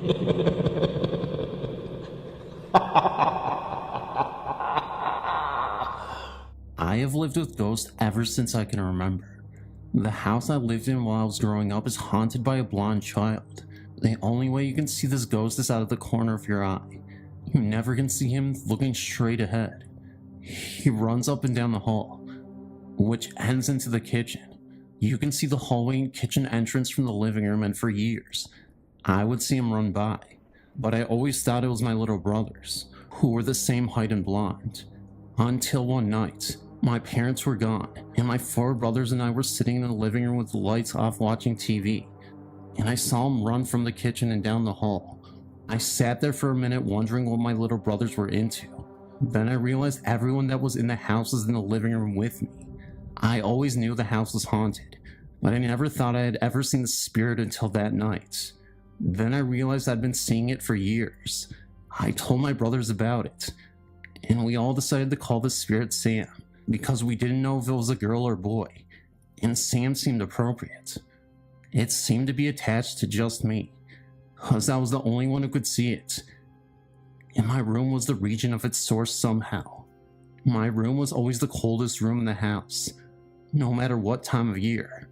I have lived with ghosts ever since I can remember. The house I lived in while I was growing up is haunted by a blonde child. The only way you can see this ghost is out of the corner of your eye. You never can see him looking straight ahead. He runs up and down the hall, which ends into the kitchen. You can see the hallway and kitchen entrance from the living room, and for years, I would see him run by. But I always thought it was my little brothers, who were the same height and blonde. Until one night, my parents were gone, and my 4 brothers and I were sitting in the living room with the lights off watching TV, and I saw him run from the kitchen and down the hall. I sat there for a minute wondering what my little brothers were into. Then I realized everyone that was in the house was in the living room with me. I always knew the house was haunted, but I never thought I had ever seen the spirit until that night. Then I realized I'd been seeing it for years. I told my brothers about it, and we all decided to call the spirit Sam, because we didn't know if it was a girl or boy, and Sam seemed appropriate. It seemed to be attached to just me, because I was the only one who could see it. And my room was the region of its source somehow. My room was always the coldest room in the house, no matter what time of year.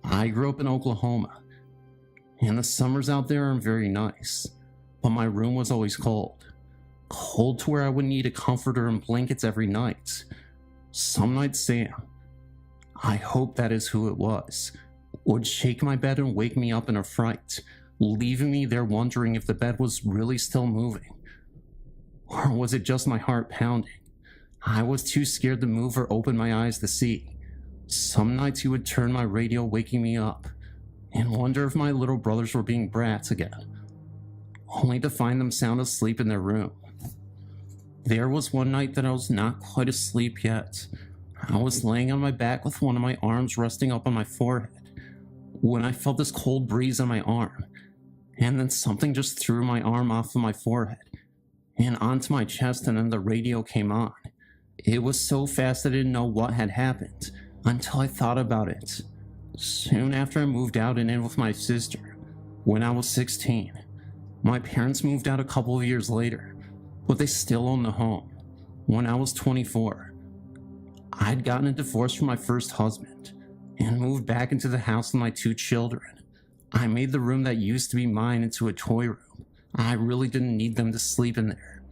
I grew up in Oklahoma, and the summers out there aren't very nice, but my room was always cold. Cold to where I would need a comforter and blankets every night. Some nights Sam, I hope that is who it was, would shake my bed and wake me up in a fright, leaving me there wondering if the bed was really still moving. Or was it just my heart pounding? I was too scared to move or open my eyes to see. Some nights he would turn my radio, waking me up, and wonder if my little brothers were being brats again, only to find them sound asleep in their room. There was one night that I was not quite asleep yet. I was laying on my back with one of my arms resting up on my forehead, when I felt this cold breeze on my arm, and then something just threw my arm off of my forehead and onto my chest, and then the radio came on. It was so fast I didn't know what had happened until I thought about it. Soon after I moved out and in with my sister, when I was 16. My parents moved out a couple of years later, but they still own the home. When I was 24, I'd gotten a divorce from my first husband and moved back into the house with my 2 children. I made the room that used to be mine into a toy room. I really didn't need them to sleep in there.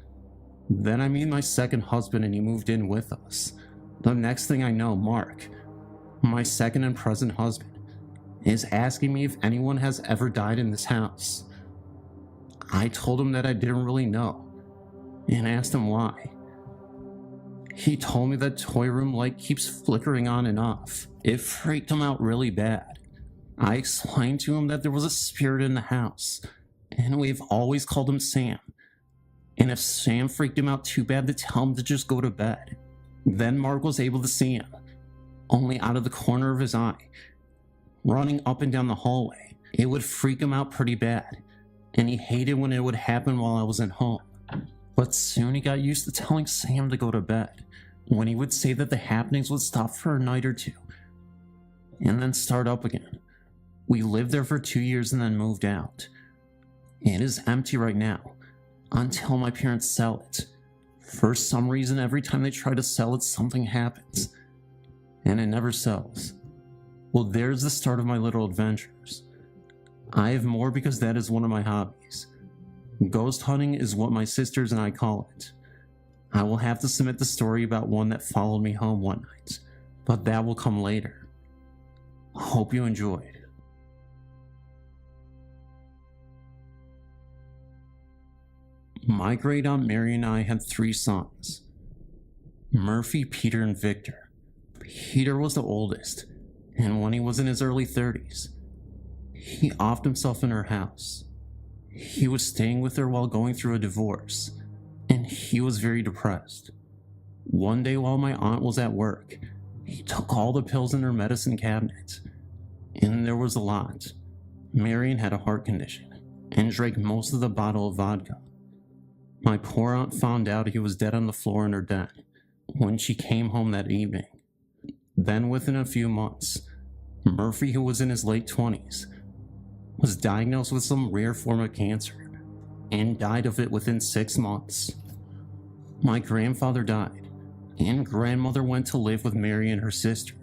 Then I met my second husband and he moved in with us. The next thing I know, Mark, my second and present husband, is asking me if anyone has ever died in this house. I told him that I didn't really know, and asked him why. He told me that toy room light keeps flickering on and off. It freaked him out really bad. I explained to him that there was a spirit in the house, and we've always called him Sam. And if Sam freaked him out too bad, to tell him to just go to bed. Then Mark was able to see him, only out of the corner of his eye, running up and down the hallway. It would freak him out pretty bad, and he hated when it would happen while I was at home. But soon he got used to telling Sam to go to bed, when he would say that the happenings would stop for a night or two, and then start up again. We lived there for 2 years and then moved out. It is empty right now, until my parents sell it. For some reason, every time they try to sell it, something happens, and it never sells. Well, there's the start of my little adventures. I have more because that is one of my hobbies. Ghost hunting is what my sisters and I call it. I will have to submit the story about one that followed me home one night, but that will come later. Hope you enjoyed. My great aunt Mary and I had 3 sons: Murphy, Peter, and Victor. Peter was the oldest, and when he was in his early 30s, he offed himself in her house. He was staying with her while going through a divorce, and he was very depressed. One day while my aunt was at work, he took all the pills in her medicine cabinet, and there was a lot. Marion had a heart condition, and drank most of the bottle of vodka. My poor aunt found out he was dead on the floor in her den when she came home that evening. Then within a few months, Murphy, who was in his late 20s, was diagnosed with some rare form of cancer. and died of it within 6 months. My grandfather died, and grandmother went to live with Mary and her sister.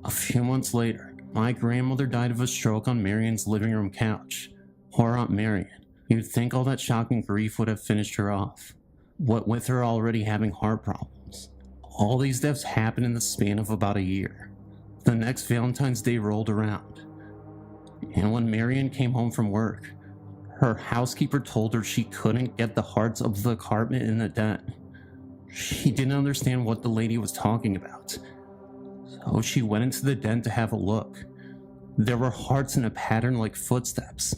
A few months later, my grandmother died of a stroke on Marion's living room couch. Poor Aunt Marion. You'd think all that shock and grief would have finished her off, what with her already having heart problems. All these deaths happened in the span of about a year. The next Valentine's Day rolled around, and when Marion came home from work, her housekeeper told her she couldn't get the hearts of the carpet in the den. She didn't understand what the lady was talking about, so she went into the den to have a look. There were hearts in a pattern like footsteps,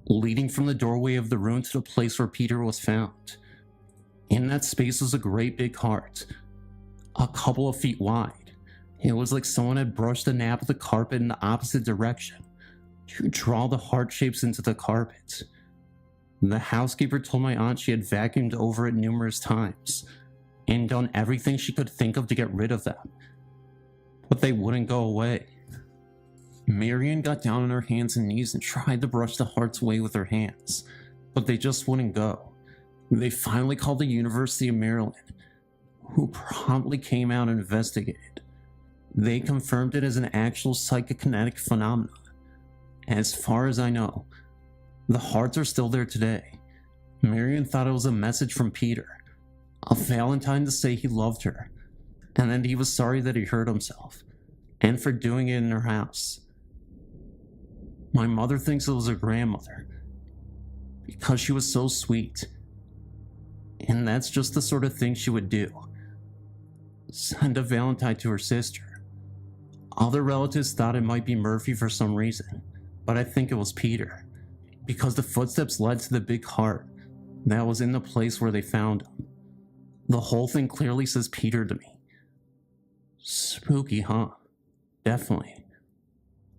leading from the doorway of the room to the place where Peter was found. In that space was a great big heart, a couple of feet wide. It was like someone had brushed the nap of the carpet in the opposite direction to draw the heart shapes into the carpet. The housekeeper told my aunt she had vacuumed over it numerous times and done everything she could think of to get rid of them, but they wouldn't go away. Marion got down on her hands and knees and tried to brush the hearts away with her hands, but they just wouldn't go. They finally called the University of Maryland, who promptly came out and investigated. They confirmed it as an actual psychokinetic phenomenon. As far as I know, the hearts are still there today. Marion thought it was a message from Peter, a Valentine to say he loved her, and that he was sorry that he hurt himself, and for doing it in her house. My mother thinks it was her grandmother, because she was so sweet, and that's just the sort of thing she would do. Send a Valentine to her sister. Other relatives thought it might be Murphy for some reason, but I think it was Peter, because the footsteps led to the big heart that was in the place where they found him. The whole thing clearly says Peter to me. Spooky, huh? Definitely.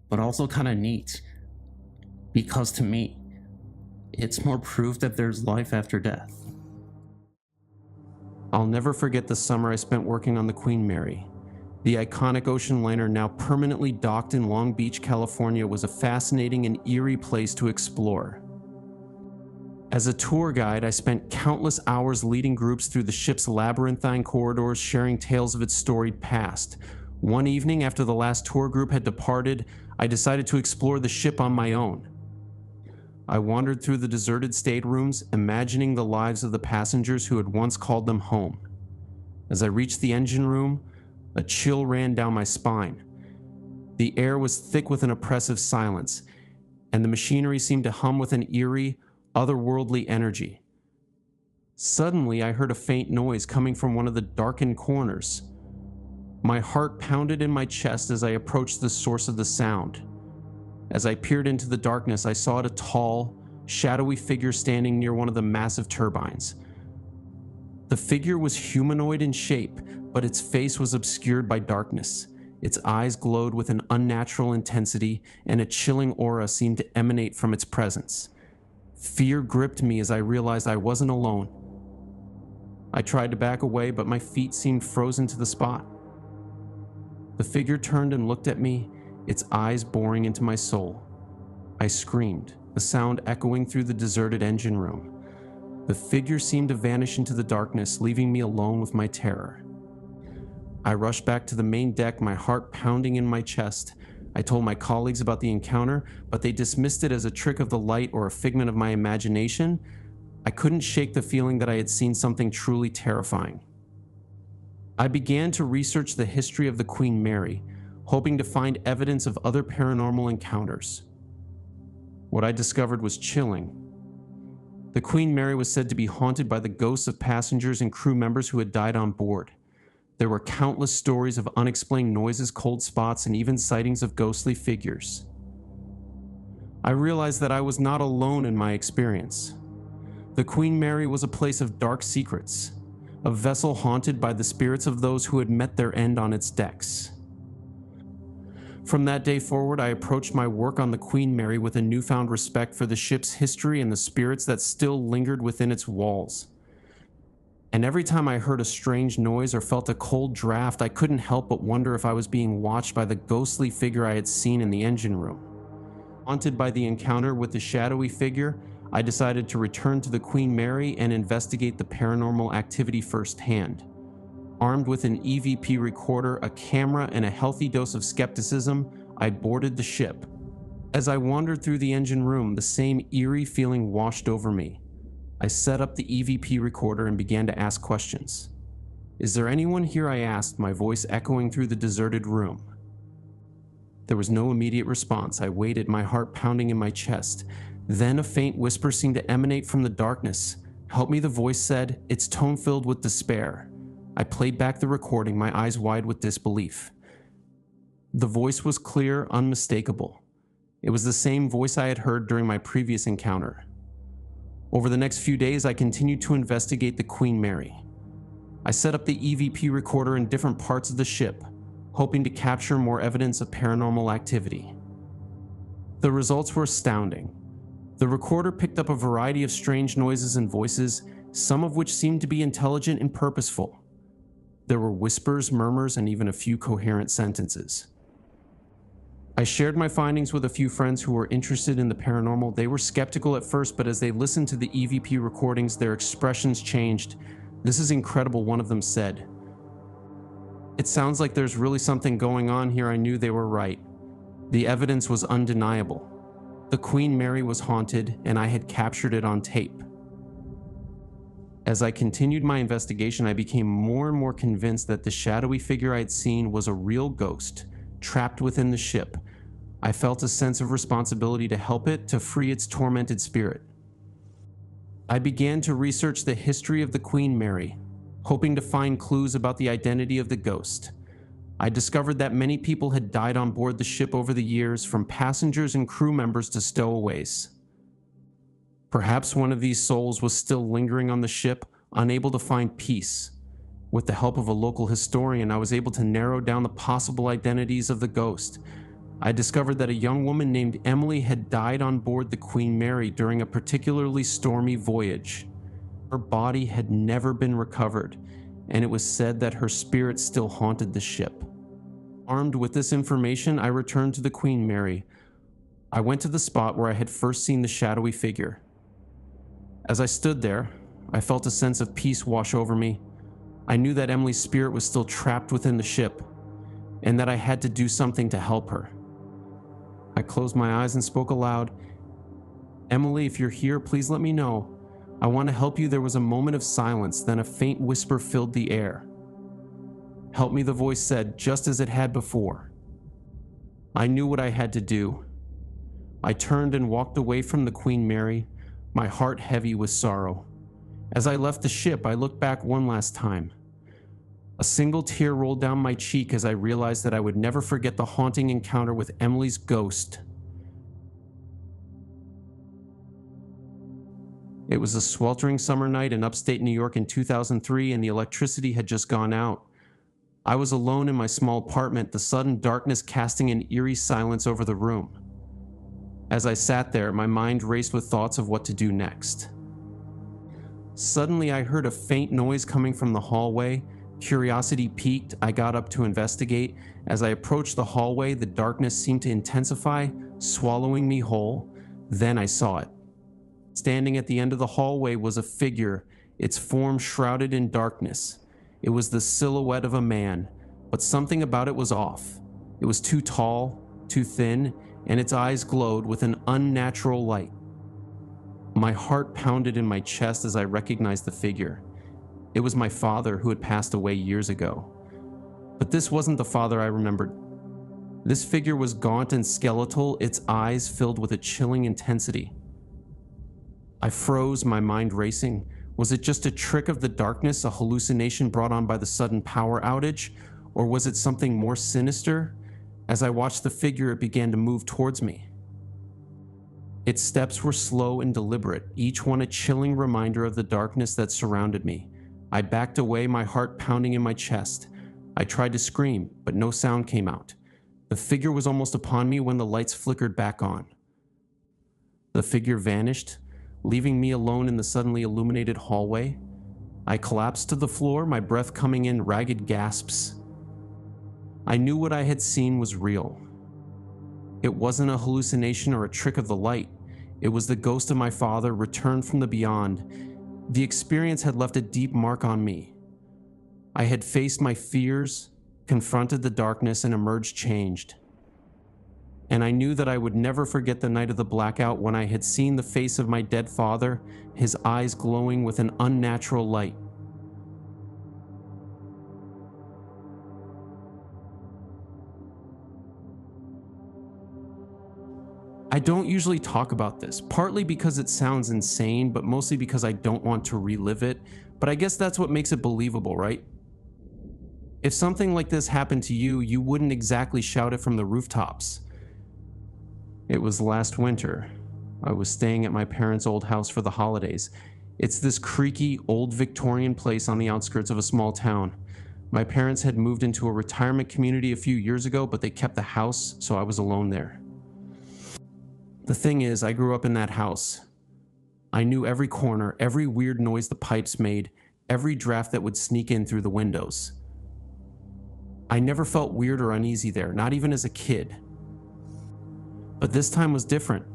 But also kind of neat, because to me, it's more proof that there's life after death. I'll never forget the summer I spent working on the Queen Mary. The iconic ocean liner, now permanently docked in Long Beach, California, was a fascinating and eerie place to explore. As a tour guide, I spent countless hours leading groups through the ship's labyrinthine corridors, sharing tales of its storied past. One evening, after the last tour group had departed, I decided to explore the ship on my own. I wandered through the deserted staterooms, imagining the lives of the passengers who had once called them home. As I reached the engine room, a chill ran down my spine. The air was thick with an oppressive silence, and the machinery seemed to hum with an eerie, otherworldly energy. Suddenly, I heard a faint noise coming from one of the darkened corners. My heart pounded in my chest as I approached the source of the sound. As I peered into the darkness, I saw a tall, shadowy figure standing near one of the massive turbines. The figure was humanoid in shape, but its face was obscured by darkness. Its eyes glowed with an unnatural intensity, and a chilling aura seemed to emanate from its presence. Fear gripped me as I realized I wasn't alone. I tried to back away, but my feet seemed frozen to the spot. The figure turned and looked at me, its eyes boring into my soul. I screamed, the sound echoing through the deserted engine room. The figure seemed to vanish into the darkness, leaving me alone with my terror. I rushed back to the main deck, my heart pounding in my chest. I told my colleagues about the encounter, but they dismissed it as a trick of the light or a figment of my imagination. I couldn't shake the feeling that I had seen something truly terrifying. I began to research the history of the Queen Mary, hoping to find evidence of other paranormal encounters. What I discovered was chilling. The Queen Mary was said to be haunted by the ghosts of passengers and crew members who had died on board. There were countless stories of unexplained noises, cold spots, and even sightings of ghostly figures. I realized that I was not alone in my experience. The Queen Mary was a place of dark secrets, a vessel haunted by the spirits of those who had met their end on its decks. From that day forward, I approached my work on the Queen Mary with a newfound respect for the ship's history and the spirits that still lingered within its walls. And every time I heard a strange noise or felt a cold draft, I couldn't help but wonder if I was being watched by the ghostly figure I had seen in the engine room. Haunted by the encounter with the shadowy figure, I decided to return to the Queen Mary and investigate the paranormal activity firsthand. Armed with an EVP recorder, a camera, and a healthy dose of skepticism, I boarded the ship. As I wandered through the engine room, the same eerie feeling washed over me. I set up the EVP recorder and began to ask questions. "Is there anyone here?" I asked, my voice echoing through the deserted room. There was no immediate response. I waited, my heart pounding in my chest. Then a faint whisper seemed to emanate from the darkness. "Help me," the voice said, its tone filled with despair. I played back the recording, my eyes wide with disbelief. The voice was clear, unmistakable. It was the same voice I had heard during my previous encounter. Over the next few days, I continued to investigate the Queen Mary. I set up the EVP recorder in different parts of the ship, hoping to capture more evidence of paranormal activity. The results were astounding. The recorder picked up a variety of strange noises and voices, some of which seemed to be intelligent and purposeful. There were whispers, murmurs, and even a few coherent sentences. I shared my findings with a few friends who were interested in the paranormal. They were skeptical at first, but as they listened to the EVP recordings, their expressions changed. "This is incredible," one of them said. "It sounds like there's really something going on here." I knew they were right. The evidence was undeniable. The Queen Mary was haunted, and I had captured it on tape. As I continued my investigation, I became more and more convinced that the shadowy figure I had seen was a real ghost, trapped within the ship. I felt a sense of responsibility to help it, to free its tormented spirit. I began to research the history of the Queen Mary, hoping to find clues about the identity of the ghost. I discovered that many people had died on board the ship over the years, from passengers and crew members to stowaways. Perhaps one of these souls was still lingering on the ship, unable to find peace. With the help of a local historian, I was able to narrow down the possible identities of the ghost. I discovered that a young woman named Emily had died on board the Queen Mary during a particularly stormy voyage. Her body had never been recovered, and it was said that her spirit still haunted the ship. Armed with this information, I returned to the Queen Mary. I went to the spot where I had first seen the shadowy figure. As I stood there, I felt a sense of peace wash over me. I knew that Emily's spirit was still trapped within the ship, and that I had to do something to help her. I closed my eyes and spoke aloud. "Emily, if you're here, please let me know. I want to help you." There was a moment of silence, then a faint whisper filled the air. "Help me," the voice said, just as it had before. I knew what I had to do. I turned and walked away from the Queen Mary, my heart heavy with sorrow. As I left the ship, I looked back one last time. A single tear rolled down my cheek as I realized that I would never forget the haunting encounter with Emily's ghost. It was a sweltering summer night in upstate New York in 2003, and the electricity had just gone out. I was alone in my small apartment, the sudden darkness casting an eerie silence over the room. As I sat there, my mind raced with thoughts of what to do next. Suddenly, I heard a faint noise coming from the hallway. Curiosity piqued, I got up to investigate. As I approached the hallway, the darkness seemed to intensify, swallowing me whole. Then I saw it. Standing at the end of the hallway was a figure, its form shrouded in darkness. It was the silhouette of a man, but something about it was off. It was too tall, too thin, and its eyes glowed with an unnatural light. My heart pounded in my chest as I recognized the figure. It was my father, who had passed away years ago. But this wasn't the father I remembered. This figure was gaunt and skeletal, its eyes filled with a chilling intensity. I froze, my mind racing. Was it just a trick of the darkness, a hallucination brought on by the sudden power outage? Or was it something more sinister? As I watched the figure, it began to move towards me. Its steps were slow and deliberate, each one a chilling reminder of the darkness that surrounded me. I backed away, my heart pounding in my chest. I tried to scream, but no sound came out. The figure was almost upon me when the lights flickered back on. The figure vanished, leaving me alone in the suddenly illuminated hallway. I collapsed to the floor, my breath coming in ragged gasps. I knew what I had seen was real. It wasn't a hallucination or a trick of the light. It was the ghost of my father returned from the beyond. The experience had left a deep mark on me. I had faced my fears, confronted the darkness, and emerged changed. And I knew that I would never forget the night of the blackout when I had seen the face of my dead father, his eyes glowing with an unnatural light. I don't usually talk about this, partly because it sounds insane, but mostly because I don't want to relive it. But I guess that's what makes it believable, right? If something like this happened to you, you wouldn't exactly shout it from the rooftops. It was last winter. I was staying at my parents' old house for the holidays. It's this creaky, old Victorian place on the outskirts of a small town. My parents had moved into a retirement community a few years ago, but they kept the house, so I was alone there. The thing is, I grew up in that house. I knew every corner, every weird noise the pipes made, every draft that would sneak in through the windows. I never felt weird or uneasy there, not even as a kid. But this time was different.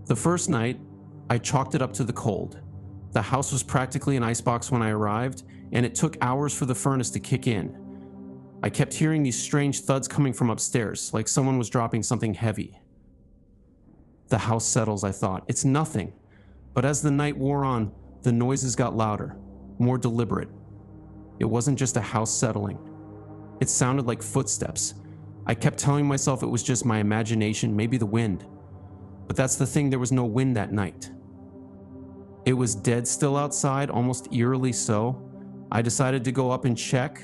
The first night, I chalked it up to the cold. The house was practically an icebox when I arrived, and it took hours for the furnace to kick in. I kept hearing these strange thuds coming from upstairs, like someone was dropping something heavy. The house settles, I thought. It's nothing. But as the night wore on, the noises got louder, more deliberate. It wasn't just a house settling. It sounded like footsteps. I kept telling myself it was just my imagination, maybe the wind. But that's the thing, there was no wind that night. It was dead still outside, almost eerily so. I decided to go up and check,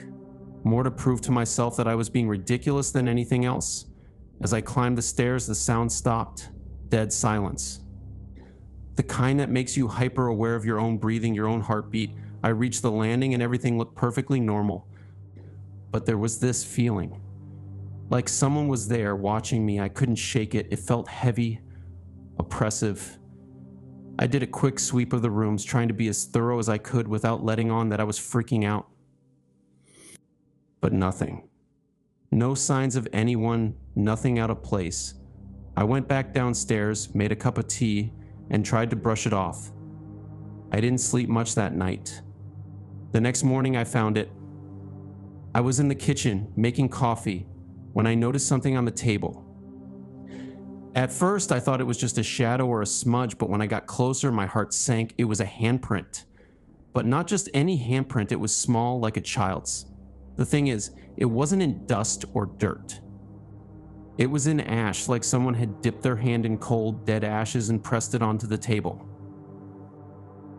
more to prove to myself that I was being ridiculous than anything else. As I climbed the stairs, the sound stopped. Dead silence. The kind that makes you hyper aware of your own breathing, your own heartbeat. I reached the landing and everything looked perfectly normal. But there was this feeling. Like someone was there watching me. I couldn't shake it. It felt heavy, oppressive. I did a quick sweep of the rooms, trying to be as thorough as I could without letting on that I was freaking out. But nothing. No signs of anyone, nothing out of place. I went back downstairs, made a cup of tea, and tried to brush it off. I didn't sleep much that night. The next morning I found it. I was in the kitchen, making coffee, when I noticed something on the table. At first, I thought it was just a shadow or a smudge, but when I got closer, my heart sank. It was a handprint. But not just any handprint, it was small, like a child's. The thing is, it wasn't in dust or dirt. It was in ash, like someone had dipped their hand in cold, dead ashes and pressed it onto the table.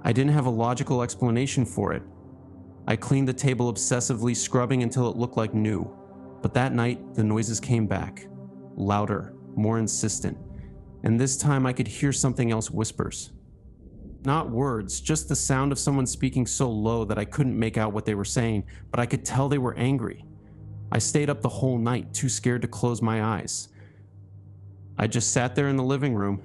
I didn't have a logical explanation for it. I cleaned the table obsessively, scrubbing until it looked like new. But that night, the noises came back. Louder, more insistent. And this time I could hear something else whispers. Not words, just the sound of someone speaking so low that I couldn't make out what they were saying, but I could tell they were angry. I stayed up the whole night, too scared to close my eyes. I just sat there in the living room,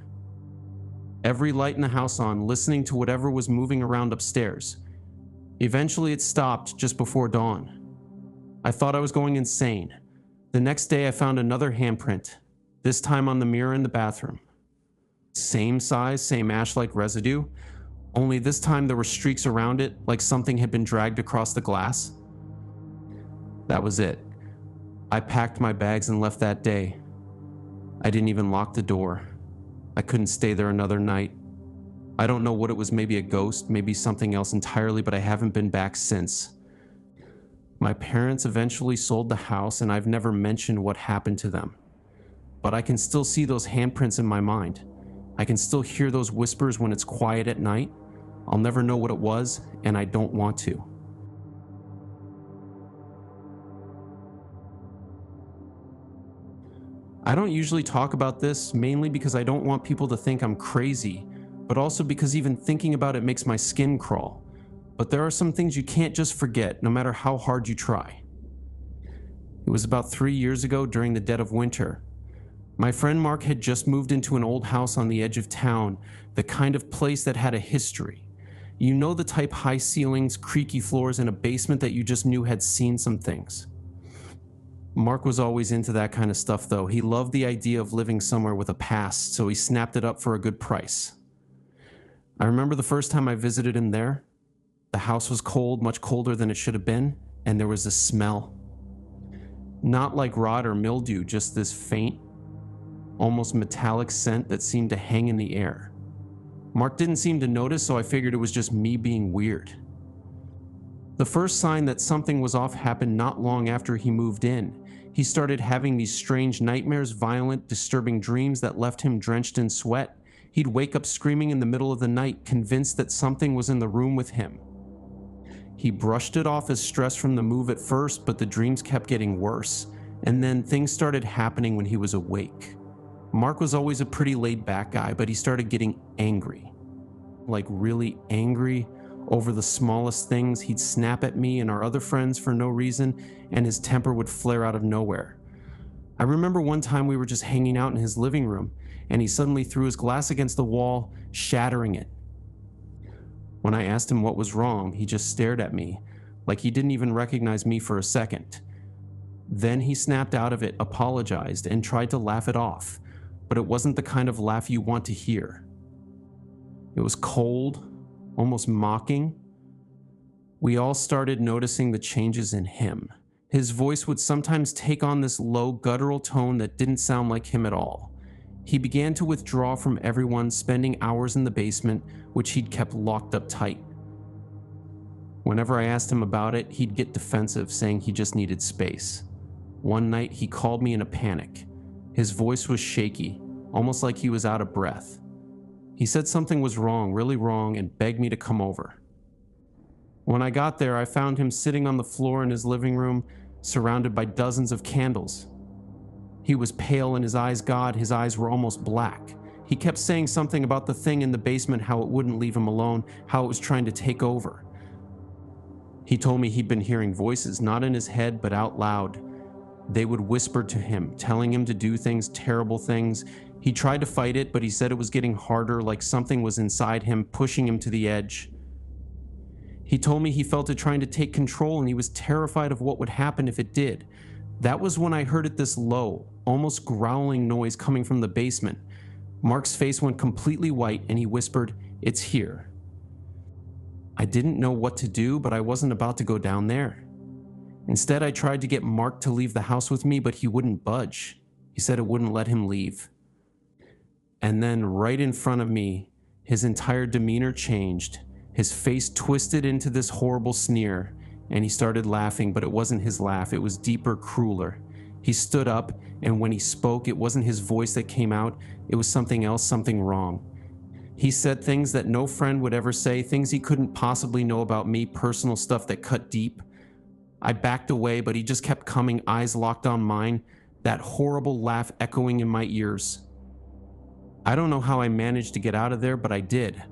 every light in the house on, listening to whatever was moving around upstairs. Eventually it stopped just before dawn. I thought I was going insane. The next day I found another handprint, this time on the mirror in the bathroom. Same size, same ash-like residue, only this time there were streaks around it like something had been dragged across the glass. That was it. I packed my bags and left that day. I didn't even lock the door. I couldn't stay there another night. I don't know what it was, maybe a ghost, maybe something else entirely, but I haven't been back since. My parents eventually sold the house and I've never mentioned what happened to them. But I can still see those handprints in my mind. I can still hear those whispers when it's quiet at night. I'll never know what it was, and I don't want to. I don't usually talk about this, mainly because I don't want people to think I'm crazy, but also because even thinking about it makes my skin crawl. But there are some things you can't just forget, no matter how hard you try. It was about 3 years ago during the dead of winter. My friend Mark had just moved into an old house on the edge of town, the kind of place that had a history. You know, the type: high ceilings, creaky floors, and a basement that you just knew had seen some things. Mark was always into that kind of stuff though. He loved the idea of living somewhere with a past, so he snapped it up for a good price. I remember the first time I visited him there. The house was cold, much colder than it should have been, and there was this smell. Not like rot or mildew, just this faint, almost metallic scent that seemed to hang in the air. Mark didn't seem to notice, so I figured it was just me being weird. The first sign that something was off happened not long after he moved in. He started having these strange nightmares, violent, disturbing dreams that left him drenched in sweat. He'd wake up screaming in the middle of the night, convinced that something was in the room with him. He brushed it off as stress from the move at first, but the dreams kept getting worse, and then things started happening when he was awake. Mark was always a pretty laid-back guy, but he started getting angry. Like really angry over the smallest things. He'd snap at me and our other friends for no reason, and his temper would flare out of nowhere. I remember one time we were just hanging out in his living room, and he suddenly threw his glass against the wall, shattering it. When I asked him what was wrong, he just stared at me, like he didn't even recognize me for a second. Then he snapped out of it, apologized, and tried to laugh it off, but it wasn't the kind of laugh you want to hear. It was cold, almost mocking. We all started noticing the changes in him. His voice would sometimes take on this low, guttural tone that didn't sound like him at all. He began to withdraw from everyone, spending hours in the basement, which he'd kept locked up tight. Whenever I asked him about it, he'd get defensive, saying he just needed space. One night, he called me in a panic. His voice was shaky, almost like he was out of breath. He said something was wrong, really wrong, and begged me to come over. When I got there, I found him sitting on the floor in his living room, surrounded by dozens of candles. He was pale and his eyes were almost black. He kept saying something about the thing in the basement, how it wouldn't leave him alone, how it was trying to take over. He told me he'd been hearing voices, not in his head, but out loud. They would whisper to him, telling him to do things, terrible things. He tried to fight it, but he said it was getting harder, like something was inside him, pushing him to the edge. He told me he felt it trying to take control, and he was terrified of what would happen if it did. That was when I heard it, this low, almost growling noise coming from the basement. Mark's face went completely white, and he whispered, "It's here." I didn't know what to do, but I wasn't about to go down there. Instead, I tried to get Mark to leave the house with me, but he wouldn't budge. He said it wouldn't let him leave. And then, right in front of me, his entire demeanor changed. His face twisted into this horrible sneer, and he started laughing, but it wasn't his laugh. It was deeper, crueler. He stood up, and when he spoke, it wasn't his voice that came out. It was something else, something wrong. He said things that no friend would ever say, things he couldn't possibly know about me, personal stuff that cut deep. I backed away, but he just kept coming, eyes locked on mine, that horrible laugh echoing in my ears. I don't know how I managed to get out of there, but I did.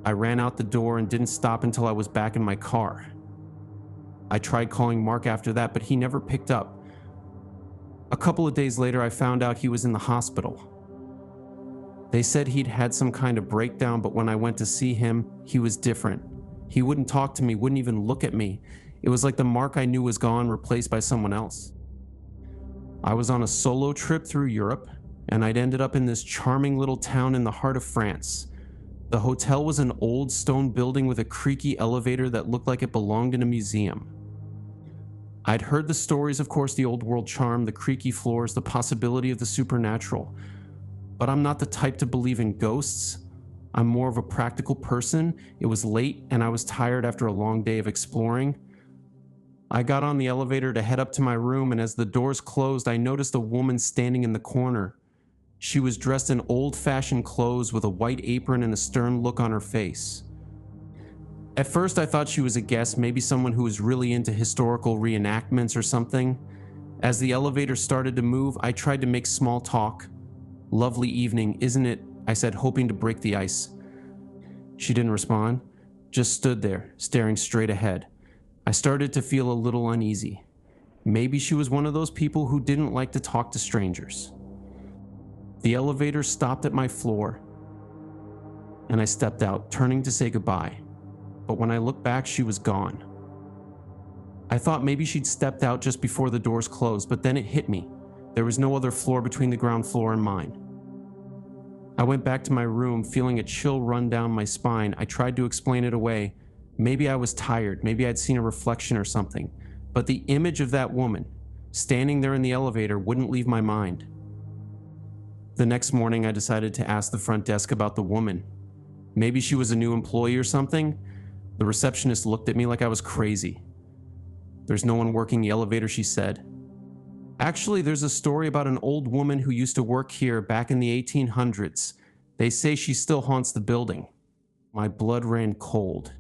I ran out the door and didn't stop until I was back in my car. I tried calling Mark after that, but he never picked up. A couple of days later, I found out he was in the hospital. They said he'd had some kind of breakdown, but when I went to see him, he was different. He wouldn't talk to me, wouldn't even look at me. It was like the Mark I knew was gone, replaced by someone else. I was on a solo trip through Europe, and I'd ended up in this charming little town in the heart of France. The hotel was an old stone building with a creaky elevator that looked like it belonged in a museum. I'd heard the stories, of course, the old world charm, the creaky floors, the possibility of the supernatural. But I'm not the type to believe in ghosts. I'm more of a practical person. It was late, and I was tired after a long day of exploring. I got on the elevator to head up to my room, and as the doors closed, I noticed a woman standing in the corner. She was dressed in old-fashioned clothes with a white apron and a stern look on her face. At first, I thought she was a guest, maybe someone who was really into historical reenactments or something. As the elevator started to move, I tried to make small talk. "Lovely evening, isn't it?" I said, hoping to break the ice. She didn't respond, just stood there, staring straight ahead. I started to feel a little uneasy. Maybe she was one of those people who didn't like to talk to strangers. The elevator stopped at my floor, and I stepped out, turning to say goodbye. But when I looked back, she was gone. I thought maybe she'd stepped out just before the doors closed, but then it hit me. There was no other floor between the ground floor and mine. I went back to my room, feeling a chill run down my spine. I tried to explain it away. Maybe I was tired, maybe I'd seen a reflection or something. But the image of that woman, standing there in the elevator, wouldn't leave my mind. The next morning, I decided to ask the front desk about the woman. Maybe she was a new employee or something? The receptionist looked at me like I was crazy. "There's no one working the elevator," she said. "Actually, there's a story about an old woman who used to work here back in the 1800s. They say she still haunts the building." My blood ran cold.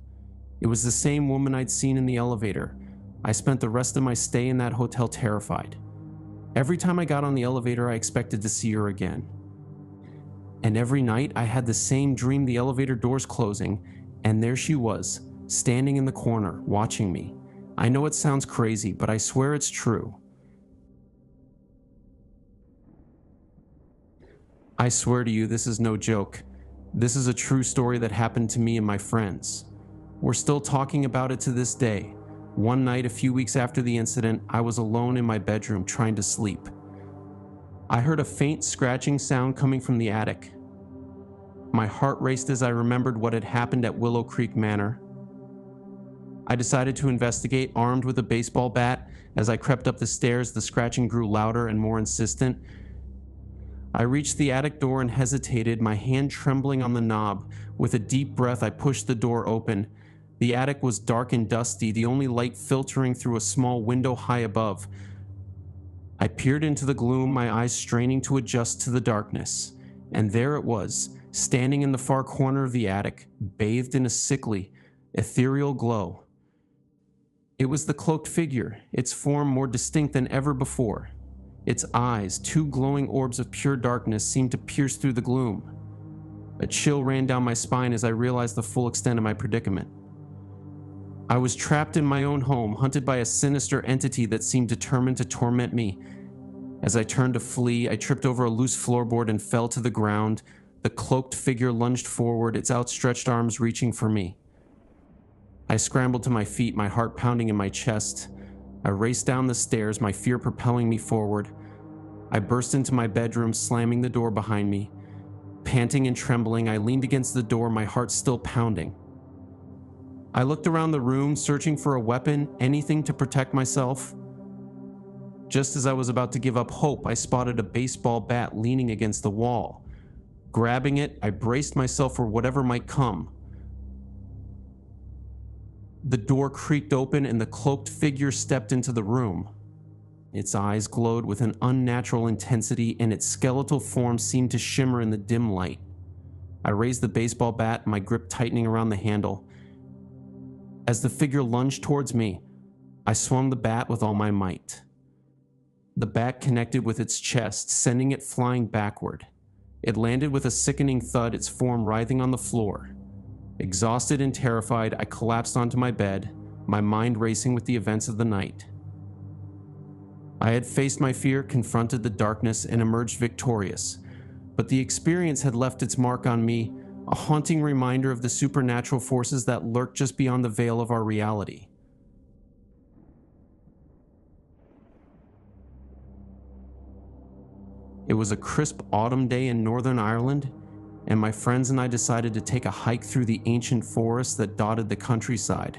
It was the same woman I'd seen in the elevator. I spent the rest of my stay in that hotel terrified. Every time I got on the elevator, I expected to see her again. And every night, I had the same dream, the elevator doors closing, and there she was, standing in the corner, watching me. I know it sounds crazy, but I swear it's true. I swear to you, this is no joke. This is a true story that happened to me and my friends. We're still talking about it to this day. One night, a few weeks after the incident, I was alone in my bedroom trying to sleep. I heard a faint scratching sound coming from the attic. My heart raced as I remembered what had happened at Willow Creek Manor. I decided to investigate, armed with a baseball bat. As I crept up the stairs, the scratching grew louder and more insistent. I reached the attic door and hesitated, my hand trembling on the knob. With a deep breath, I pushed the door open. The attic was dark and dusty, the only light filtering through a small window high above. I peered into the gloom, my eyes straining to adjust to the darkness. And there it was, standing in the far corner of the attic, bathed in a sickly, ethereal glow. It was the cloaked figure, its form more distinct than ever before. Its eyes, two glowing orbs of pure darkness, seemed to pierce through the gloom. A chill ran down my spine as I realized the full extent of my predicament. I was trapped in my own home, hunted by a sinister entity that seemed determined to torment me. As I turned to flee, I tripped over a loose floorboard and fell to the ground. The cloaked figure lunged forward, its outstretched arms reaching for me. I scrambled to my feet, my heart pounding in my chest. I raced down the stairs, my fear propelling me forward. I burst into my bedroom, slamming the door behind me. Panting and trembling, I leaned against the door, my heart still pounding. I looked around the room, searching for a weapon, anything to protect myself. Just as I was about to give up hope, I spotted a baseball bat leaning against the wall. Grabbing it, I braced myself for whatever might come. The door creaked open and the cloaked figure stepped into the room. Its eyes glowed with an unnatural intensity and its skeletal form seemed to shimmer in the dim light. I raised the baseball bat, my grip tightening around the handle. As the figure lunged towards me, I swung the bat with all my might. The bat connected with its chest, sending it flying backward. It landed with a sickening thud, its form writhing on the floor. Exhausted and terrified, I collapsed onto my bed, my mind racing with the events of the night. I had faced my fear, confronted the darkness, and emerged victorious. But the experience had left its mark on me, a haunting reminder of the supernatural forces that lurk just beyond the veil of our reality. It was a crisp autumn day in Northern Ireland, and my friends and I decided to take a hike through the ancient forests that dotted the countryside.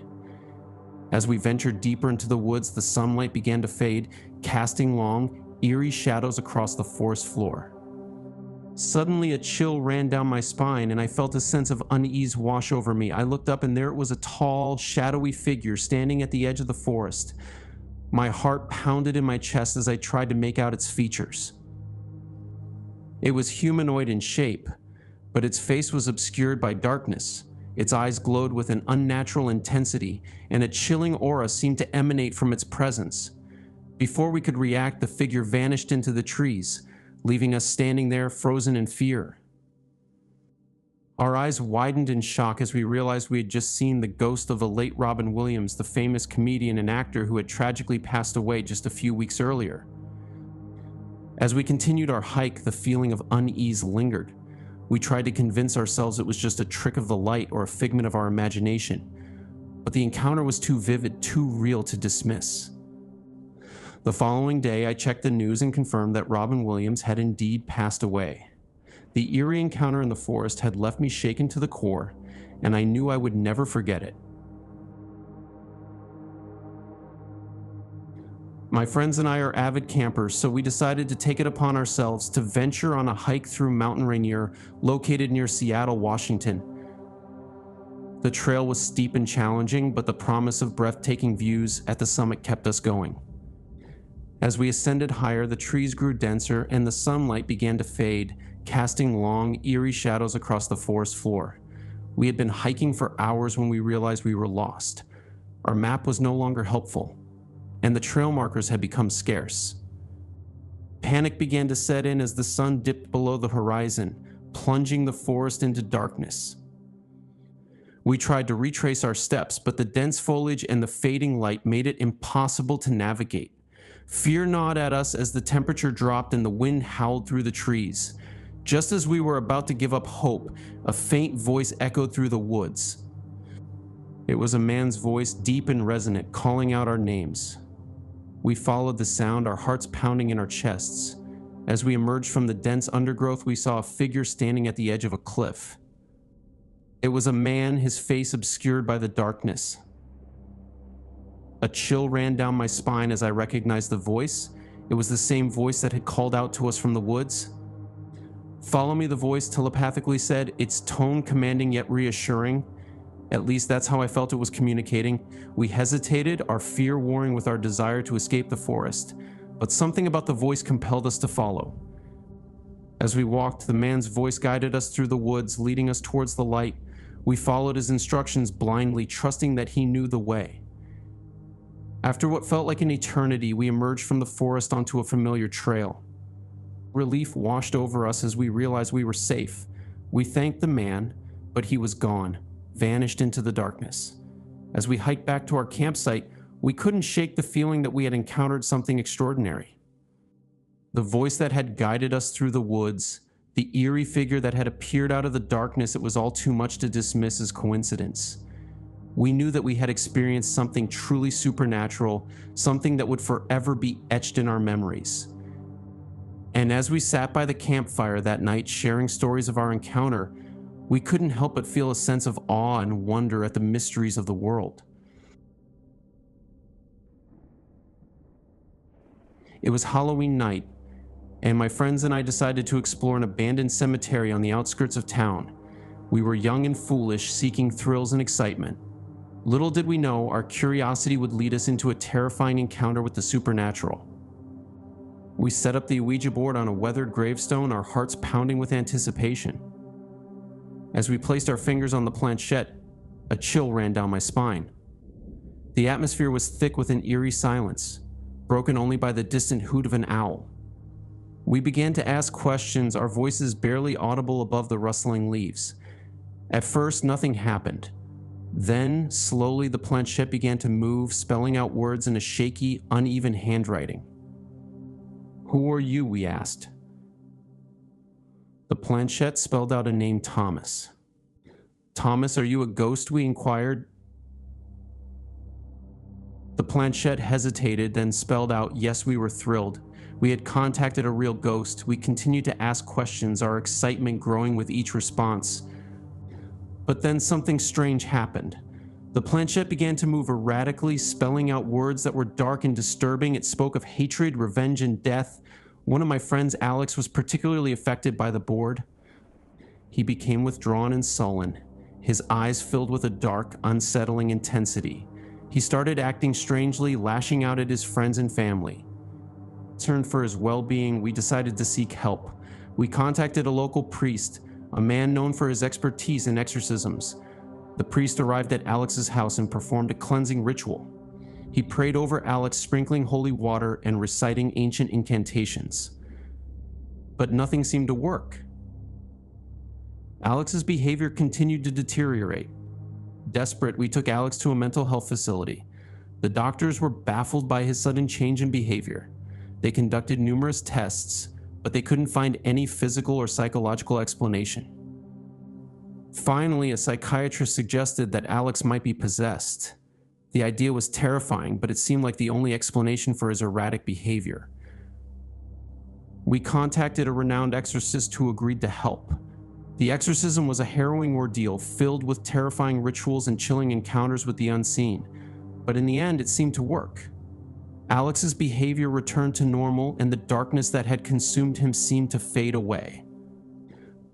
As we ventured deeper into the woods, the sunlight began to fade, casting long, eerie shadows across the forest floor. Suddenly, a chill ran down my spine, and I felt a sense of unease wash over me. I looked up, and there it was, a tall, shadowy figure standing at the edge of the forest. My heart pounded in my chest as I tried to make out its features. It was humanoid in shape, but its face was obscured by darkness. Its eyes glowed with an unnatural intensity, and a chilling aura seemed to emanate from its presence. Before we could react, the figure vanished into the trees, leaving us standing there frozen in fear. Our eyes widened in shock as we realized we had just seen the ghost of the late Robin Williams, the famous comedian and actor who had tragically passed away just a few weeks earlier. As we continued our hike, the feeling of unease lingered. We tried to convince ourselves it was just a trick of the light or a figment of our imagination. but the encounter was too vivid, too real to dismiss. The following day, I checked the news and confirmed that Robin Williams had indeed passed away. The eerie encounter in the forest had left me shaken to the core, and I knew I would never forget it. My friends and I are avid campers, so we decided to take it upon ourselves to venture on a hike through Mountain Rainier, located near Seattle, Washington. The trail was steep and challenging, but the promise of breathtaking views at the summit kept us going. As we ascended higher, the trees grew denser and the sunlight began to fade, casting long, eerie shadows across the forest floor. We had been hiking for hours when we realized we were lost. Our map was no longer helpful, and the trail markers had become scarce. Panic began to set in as the sun dipped below the horizon, plunging the forest into darkness. We tried to retrace our steps, but the dense foliage and the fading light made it impossible to navigate. Fear gnawed at us as the temperature dropped and the wind howled through the trees. Just as we were about to give up hope, a faint voice echoed through the woods. It was a man's voice, deep and resonant, calling out our names. We followed the sound, our hearts pounding in our chests. As we emerged from the dense undergrowth, we saw a figure standing at the edge of a cliff. It was a man, his face obscured by the darkness. A chill ran down my spine as I recognized the voice. It was the same voice that had called out to us from the woods. "Follow me," the voice telepathically said, its tone commanding yet reassuring. At least that's how I felt it was communicating. We hesitated, our fear warring with our desire to escape the forest, but something about the voice compelled us to follow. As we walked, the man's voice guided us through the woods, leading us towards the light. We followed his instructions blindly, trusting that he knew the way. After what felt like an eternity, we emerged from the forest onto a familiar trail. Relief washed over us as we realized we were safe. We thanked the man, but he was gone, vanished into the darkness. As we hiked back to our campsite, we couldn't shake the feeling that we had encountered something extraordinary. The voice that had guided us through the woods, the eerie figure that had appeared out of the darkness, it was all too much to dismiss as coincidence. We knew that we had experienced something truly supernatural, something that would forever be etched in our memories. And as we sat by the campfire that night sharing stories of our encounter, we couldn't help but feel a sense of awe and wonder at the mysteries of the world. It was Halloween night, and my friends and I decided to explore an abandoned cemetery on the outskirts of town. We were young and foolish, seeking thrills and excitement. Little did we know our curiosity would lead us into a terrifying encounter with the supernatural. We set up the Ouija board on a weathered gravestone, our hearts pounding with anticipation. As we placed our fingers on the planchette, a chill ran down my spine. The atmosphere was thick with an eerie silence, broken only by the distant hoot of an owl. We began to ask questions, our voices barely audible above the rustling leaves. At first, nothing happened. Then, slowly, the planchette began to move, spelling out words in a shaky, uneven handwriting. "Who are you?" we asked. The planchette spelled out a name, Thomas. "Thomas, are you a ghost?" we inquired. The planchette hesitated, then spelled out, "Yes." We were thrilled. We had contacted a real ghost. We continued to ask questions, our excitement growing with each response. But then something strange happened. The planchette began to move erratically, spelling out words that were dark and disturbing. It spoke of hatred, revenge, and death. One of my friends, Alex, was particularly affected by the board. He became withdrawn and sullen, his eyes filled with a dark, unsettling intensity. He started acting strangely, lashing out at his friends and family. Concerned for his well-being, we decided to seek help. We contacted a local priest, a man known for his expertise in exorcisms. The priest arrived at Alex's house and performed a cleansing ritual. He prayed over Alex, sprinkling holy water and reciting ancient incantations. But nothing seemed to work. Alex's behavior continued to deteriorate. Desperate, we took Alex to a mental health facility. The doctors were baffled by his sudden change in behavior. They conducted numerous tests, but they couldn't find any physical or psychological explanation. Finally, a psychiatrist suggested that Alex might be possessed. The idea was terrifying, but it seemed like the only explanation for his erratic behavior. We contacted a renowned exorcist who agreed to help. The exorcism was a harrowing ordeal filled with terrifying rituals and chilling encounters with the unseen, but in the end it seemed to work. Alex's behavior returned to normal and the darkness that had consumed him seemed to fade away.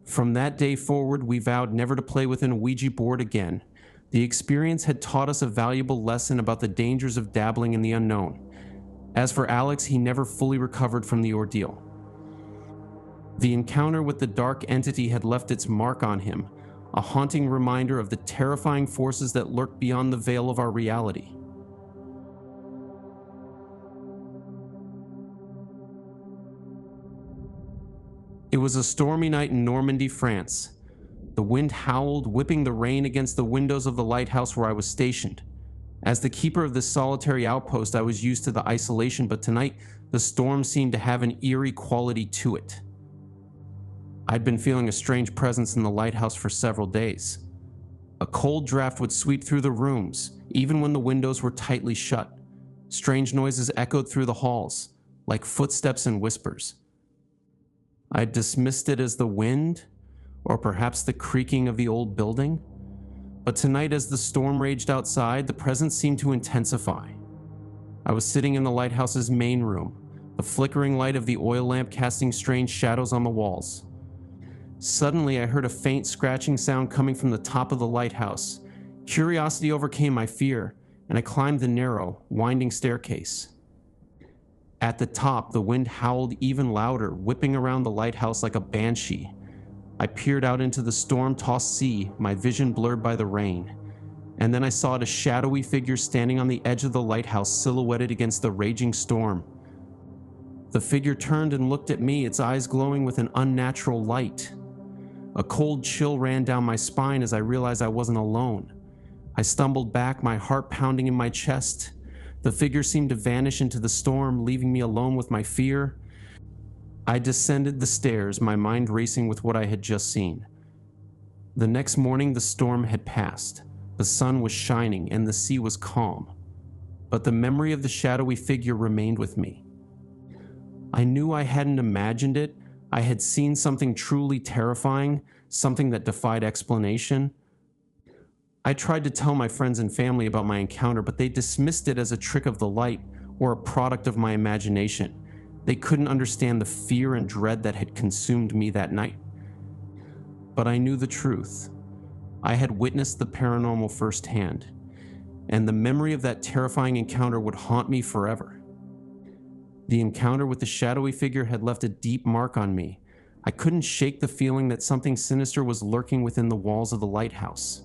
From that day forward, we vowed never to play within a Ouija board again. The experience had taught us a valuable lesson about the dangers of dabbling in the unknown. As for Alex, he never fully recovered from the ordeal. The encounter with the dark entity had left its mark on him, a haunting reminder of the terrifying forces that lurk beyond the veil of our reality. It was a stormy night in Normandy, France. The wind howled, whipping the rain against the windows of the lighthouse where I was stationed. As the keeper of this solitary outpost, I was used to the isolation, but tonight the storm seemed to have an eerie quality to it. I'd been feeling a strange presence in the lighthouse for several days. A cold draft would sweep through the rooms, even when the windows were tightly shut. Strange noises echoed through the halls, like footsteps and whispers. I dismissed it as the wind, or perhaps the creaking of the old building. But tonight, as the storm raged outside, the presence seemed to intensify. I was sitting in the lighthouse's main room, the flickering light of the oil lamp casting strange shadows on the walls. Suddenly, I heard a faint scratching sound coming from the top of the lighthouse. Curiosity overcame my fear, and I climbed the narrow, winding staircase. At the top, the wind howled even louder, whipping around the lighthouse like a banshee. I peered out into the storm-tossed sea, my vision blurred by the rain. And then I saw a shadowy figure standing on the edge of the lighthouse, silhouetted against the raging storm. The figure turned and looked at me, its eyes glowing with an unnatural light. A cold chill ran down my spine as I realized I wasn't alone. I stumbled back, my heart pounding in my chest. The figure seemed to vanish into the storm, leaving me alone with my fear. I descended the stairs, my mind racing with what I had just seen. The next morning, the storm had passed. The sun was shining and the sea was calm. But the memory of the shadowy figure remained with me. I knew I hadn't imagined it. I had seen something truly terrifying, something that defied explanation. I tried to tell my friends and family about my encounter, but they dismissed it as a trick of the light or a product of my imagination. They couldn't understand the fear and dread that had consumed me that night. But I knew the truth. I had witnessed the paranormal firsthand, and the memory of that terrifying encounter would haunt me forever. The encounter with the shadowy figure had left a deep mark on me. I couldn't shake the feeling that something sinister was lurking within the walls of the lighthouse.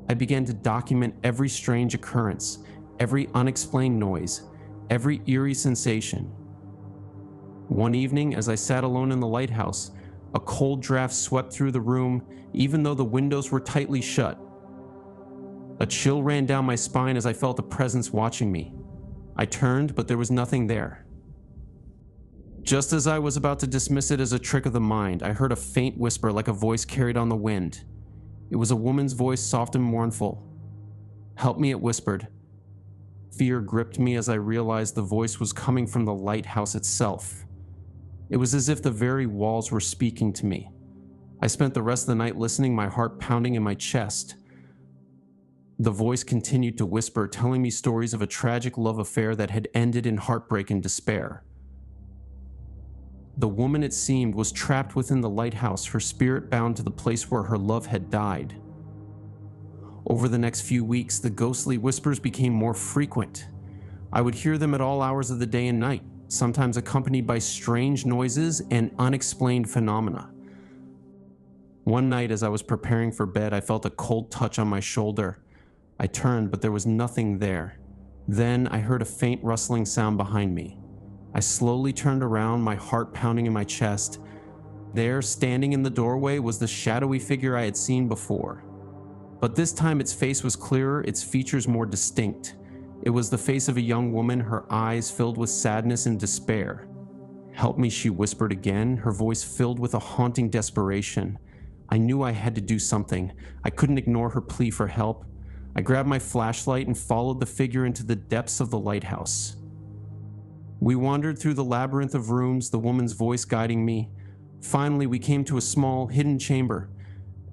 I began to document every strange occurrence, every unexplained noise, every eerie sensation. One evening, as I sat alone in the lighthouse, a cold draft swept through the room, even though the windows were tightly shut. A chill ran down my spine as I felt a presence watching me. I turned, but there was nothing there. Just as I was about to dismiss it as a trick of the mind, I heard a faint whisper like a voice carried on the wind. It was a woman's voice, soft and mournful. "Help me," it whispered. Fear gripped me as I realized the voice was coming from the lighthouse itself. It was as if the very walls were speaking to me. I spent the rest of the night listening, my heart pounding in my chest. The voice continued to whisper, telling me stories of a tragic love affair that had ended in heartbreak and despair. The woman, it seemed, was trapped within the lighthouse, her spirit bound to the place where her love had died. Over the next few weeks, the ghostly whispers became more frequent. I would hear them at all hours of the day and night, sometimes accompanied by strange noises and unexplained phenomena. One night, as I was preparing for bed, I felt a cold touch on my shoulder. I turned, but there was nothing there. Then I heard a faint rustling sound behind me. I slowly turned around, my heart pounding in my chest. There, standing in the doorway, was the shadowy figure I had seen before. But this time its face was clearer, its features more distinct. It was the face of a young woman, her eyes filled with sadness and despair. "Help me," she whispered again, her voice filled with a haunting desperation. I knew I had to do something. I couldn't ignore her plea for help. I grabbed my flashlight and followed the figure into the depths of the lighthouse. We wandered through the labyrinth of rooms, the woman's voice guiding me. Finally, we came to a small, hidden chamber.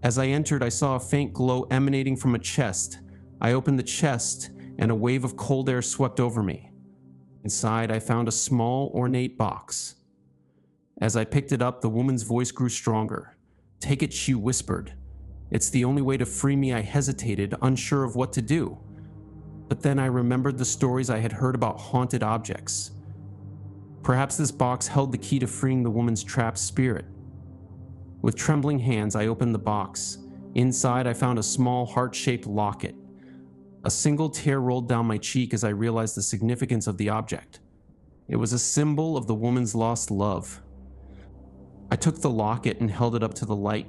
As I entered, I saw a faint glow emanating from a chest. I opened the chest, and a wave of cold air swept over me. Inside, I found a small, ornate box. As I picked it up, the woman's voice grew stronger. "Take it," she whispered. "It's the only way to free me." I hesitated, unsure of what to do. But then I remembered the stories I had heard about haunted objects. Perhaps this box held the key to freeing the woman's trapped spirit. With trembling hands, I opened the box. Inside, I found a small heart-shaped locket. A single tear rolled down my cheek as I realized the significance of the object. It was a symbol of the woman's lost love. I took the locket and held it up to the light.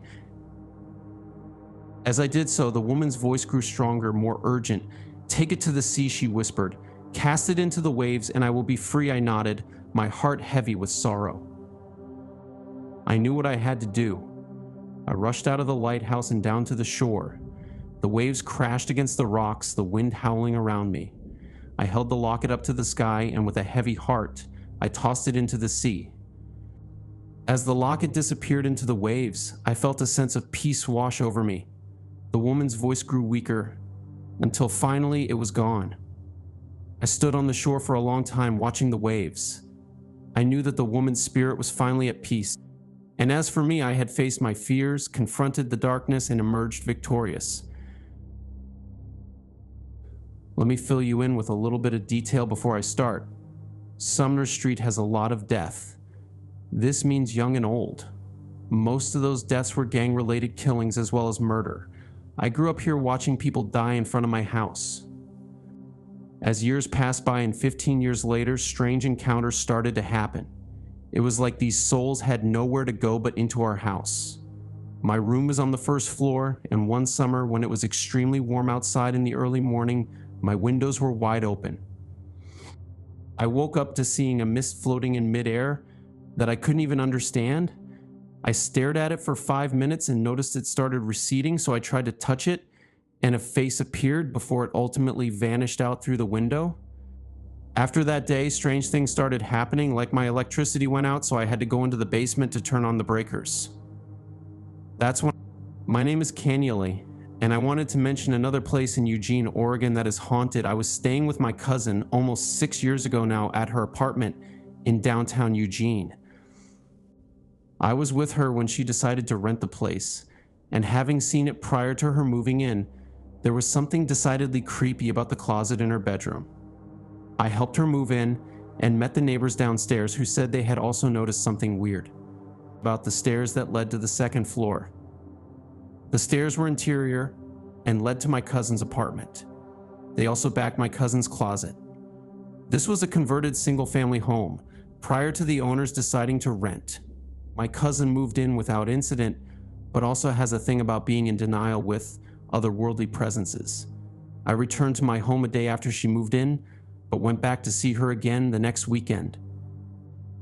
As I did so, the woman's voice grew stronger, more urgent. "Take it to the sea," she whispered. "Cast it into the waves, and I will be free," I nodded, my heart heavy with sorrow. I knew what I had to do. I rushed out of the lighthouse and down to the shore. The waves crashed against the rocks, the wind howling around me. I held the locket up to the sky, and with a heavy heart, I tossed it into the sea. As the locket disappeared into the waves, I felt a sense of peace wash over me. The woman's voice grew weaker, until finally it was gone. I stood on the shore for a long time watching the waves. I knew that the woman's spirit was finally at peace. And as for me, I had faced my fears, confronted the darkness, and emerged victorious. Let me fill you in with a little bit of detail before I start. Sumner Street has a lot of death. This means young and old. Most of those deaths were gang-related killings as well as murder. I grew up here watching people die in front of my house. As years passed by and 15 years later, strange encounters started to happen. It was like these souls had nowhere to go but into our house. My room was on the first floor, and one summer when it was extremely warm outside in the early morning, my windows were wide open. I woke up to seeing a mist floating in midair that I couldn't even understand. I stared at it for 5 minutes and noticed it started receding, so I tried to touch it, and a face appeared before it ultimately vanished out through the window. After that day, strange things started happening, like my electricity went out, so I had to go into the basement to turn on the breakers. That's when... My name is Cannully, and I wanted to mention another place in Eugene, Oregon that is haunted. I was staying with my cousin almost 6 years ago now at her apartment in downtown Eugene. I was with her when she decided to rent the place, and having seen it prior to her moving in, there was something decidedly creepy about the closet in her bedroom. I helped her move in and met the neighbors downstairs who said they had also noticed something weird about the stairs that led to the second floor. The stairs were interior and led to my cousin's apartment. They also backed my cousin's closet. This was a converted single-family home prior to the owners deciding to rent. My cousin moved in without incident, but also has a thing about being in denial with otherworldly presences. I returned to my home a day after she moved in, but went back to see her again the next weekend.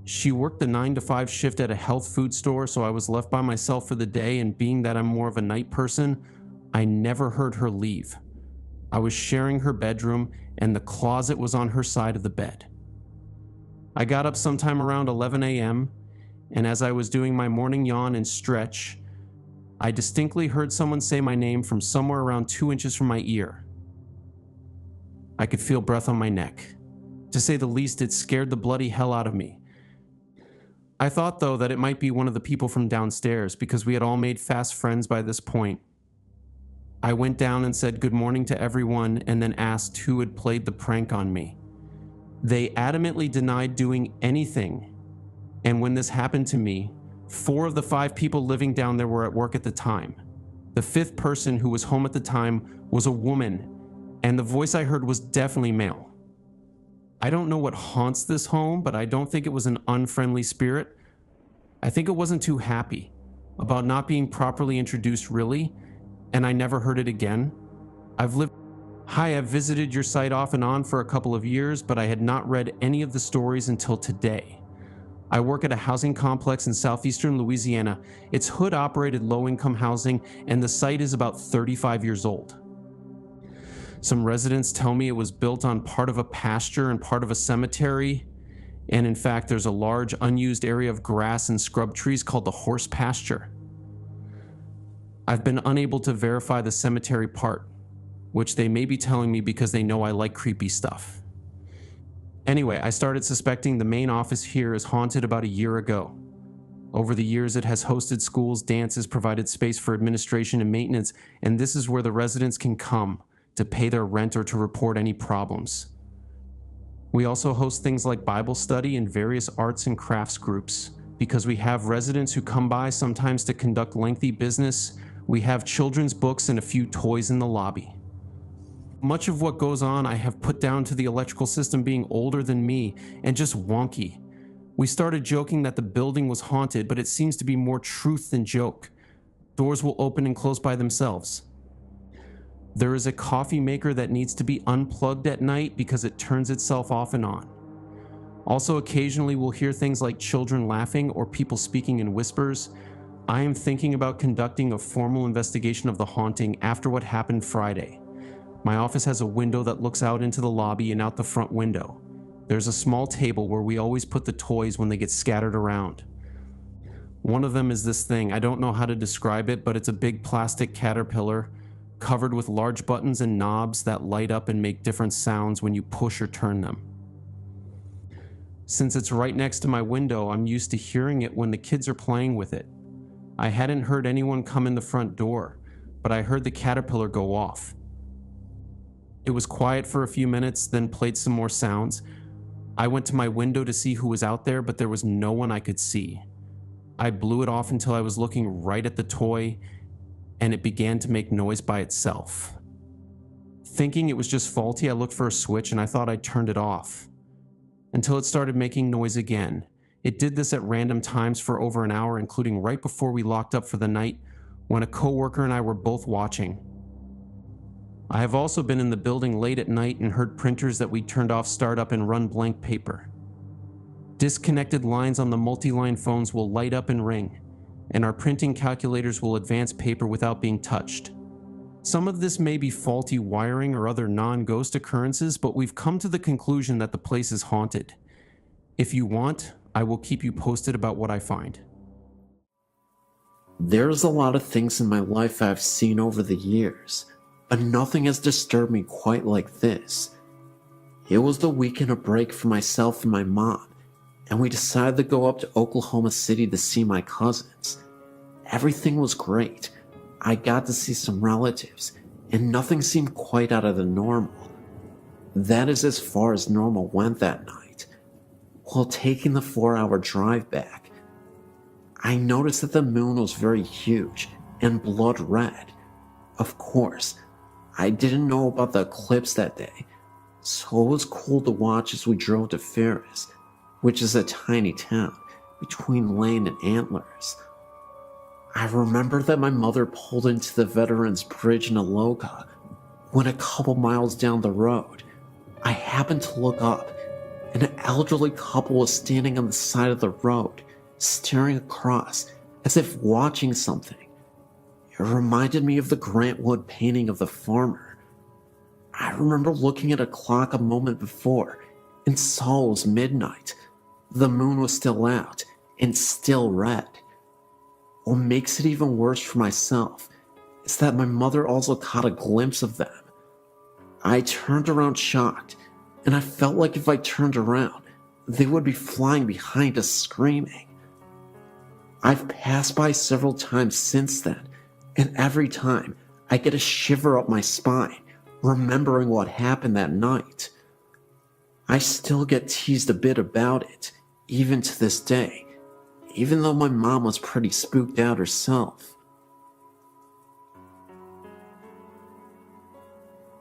She worked the 9 to 5 shift at a health food store, so I was left by myself for the day, and being that I'm more of a night person, I never heard her leave. I was sharing her bedroom, and the closet was on her side of the bed. I got up sometime around 11 a.m., and as I was doing my morning yawn and stretch, I distinctly heard someone say my name from somewhere around 2 inches from my ear. I could feel breath on my neck. To say the least, it scared the bloody hell out of me. I thought, though, that it might be one of the people from downstairs because we had all made fast friends by this point. I went down and said good morning to everyone and then asked who had played the prank on me. They adamantly denied doing anything, and when this happened to me, 4 of the 5 people living down there were at work at the time. The 5th person, who was home at the time, was a woman, and the voice I heard was definitely male. I don't know what haunts this home, but I don't think it was an unfriendly spirit. I think it wasn't too happy about not being properly introduced, really, and I never heard it again. I've visited your site off and on for a couple of years, but I had not read any of the stories until today. I work at a housing complex in southeastern Louisiana. It's hood-operated low-income housing, and the site is about 35 years old. Some residents tell me it was built on part of a pasture and part of a cemetery, and in fact, there's a large unused area of grass and scrub trees called the horse pasture. I've been unable to verify the cemetery part, which they may be telling me because they know I like creepy stuff. Anyway, I started suspecting the main office here is haunted about a year ago. Over the years, it has hosted schools, dances, provided space for administration and maintenance, and this is where the residents can come to pay their rent or to report any problems. We also host things like Bible study and various arts and crafts groups. Because we have residents who come by sometimes to conduct lengthy business, we have children's books and a few toys in the lobby. Much of what goes on I have put down to the electrical system being older than me and just wonky. We started joking that the building was haunted, but it seems to be more truth than joke. Doors will open and close by themselves. There is a coffee maker that needs to be unplugged at night because it turns itself off and on. Also, occasionally we'll hear things like children laughing or people speaking in whispers. I am thinking about conducting a formal investigation of the haunting after what happened Friday. My office has a window that looks out into the lobby and out the front window. There's a small table where we always put the toys when they get scattered around. One of them is this thing. I don't know how to describe it, but it's a big plastic caterpillar covered with large buttons and knobs that light up and make different sounds when you push or turn them. Since it's right next to my window, I'm used to hearing it when the kids are playing with it. I hadn't heard anyone come in the front door, but I heard the caterpillar go off. It was quiet for a few minutes, then played some more sounds. I went to my window to see who was out there, but there was no one I could see. I blew it off until I was looking right at the toy, and it began to make noise by itself. Thinking it was just faulty, I looked for a switch and I thought I'd turned it off, until it started making noise again. It did this at random times for over an hour, including right before we locked up for the night, when a coworker and I were both watching. I have also been in the building late at night and heard printers that we turned off start up and run blank paper. Disconnected lines on the multi-line phones will light up and ring, and our printing calculators will advance paper without being touched. Some of this may be faulty wiring or other non-ghost occurrences, but we've come to the conclusion that the place is haunted. If you want, I will keep you posted about what I find. There's a lot of things in my life I've seen over the years, but nothing has disturbed me quite like this. It was the weekend of break for myself and my mom, and we decided to go up to Oklahoma City to see my cousins. Everything was great. I got to see some relatives, and nothing seemed quite out of the normal. That is as far as normal went that night. While taking the 4-hour drive back, I noticed that the moon was very huge and blood red. Of course, I didn't know about the eclipse that day, so it was cool to watch as we drove to Ferris, which is a tiny town between Lane and Antlers. I remember that my mother pulled into the Veterans Bridge in Aloka when a couple miles down the road, I happened to look up, and an elderly couple was standing on the side of the road, staring across as if watching something. It reminded me of the Grant Wood painting of the farmer. I remember looking at a clock a moment before and saw it was midnight. The moon was still out and still red. What makes it even worse for myself is that my mother also caught a glimpse of them. I turned around shocked, and I felt like if I turned around, they would be flying behind us screaming. I've passed by several times since then, and every time I get a shiver up my spine, remembering what happened that night. I still get teased a bit about it, even to this day, even though my mom was pretty spooked out herself.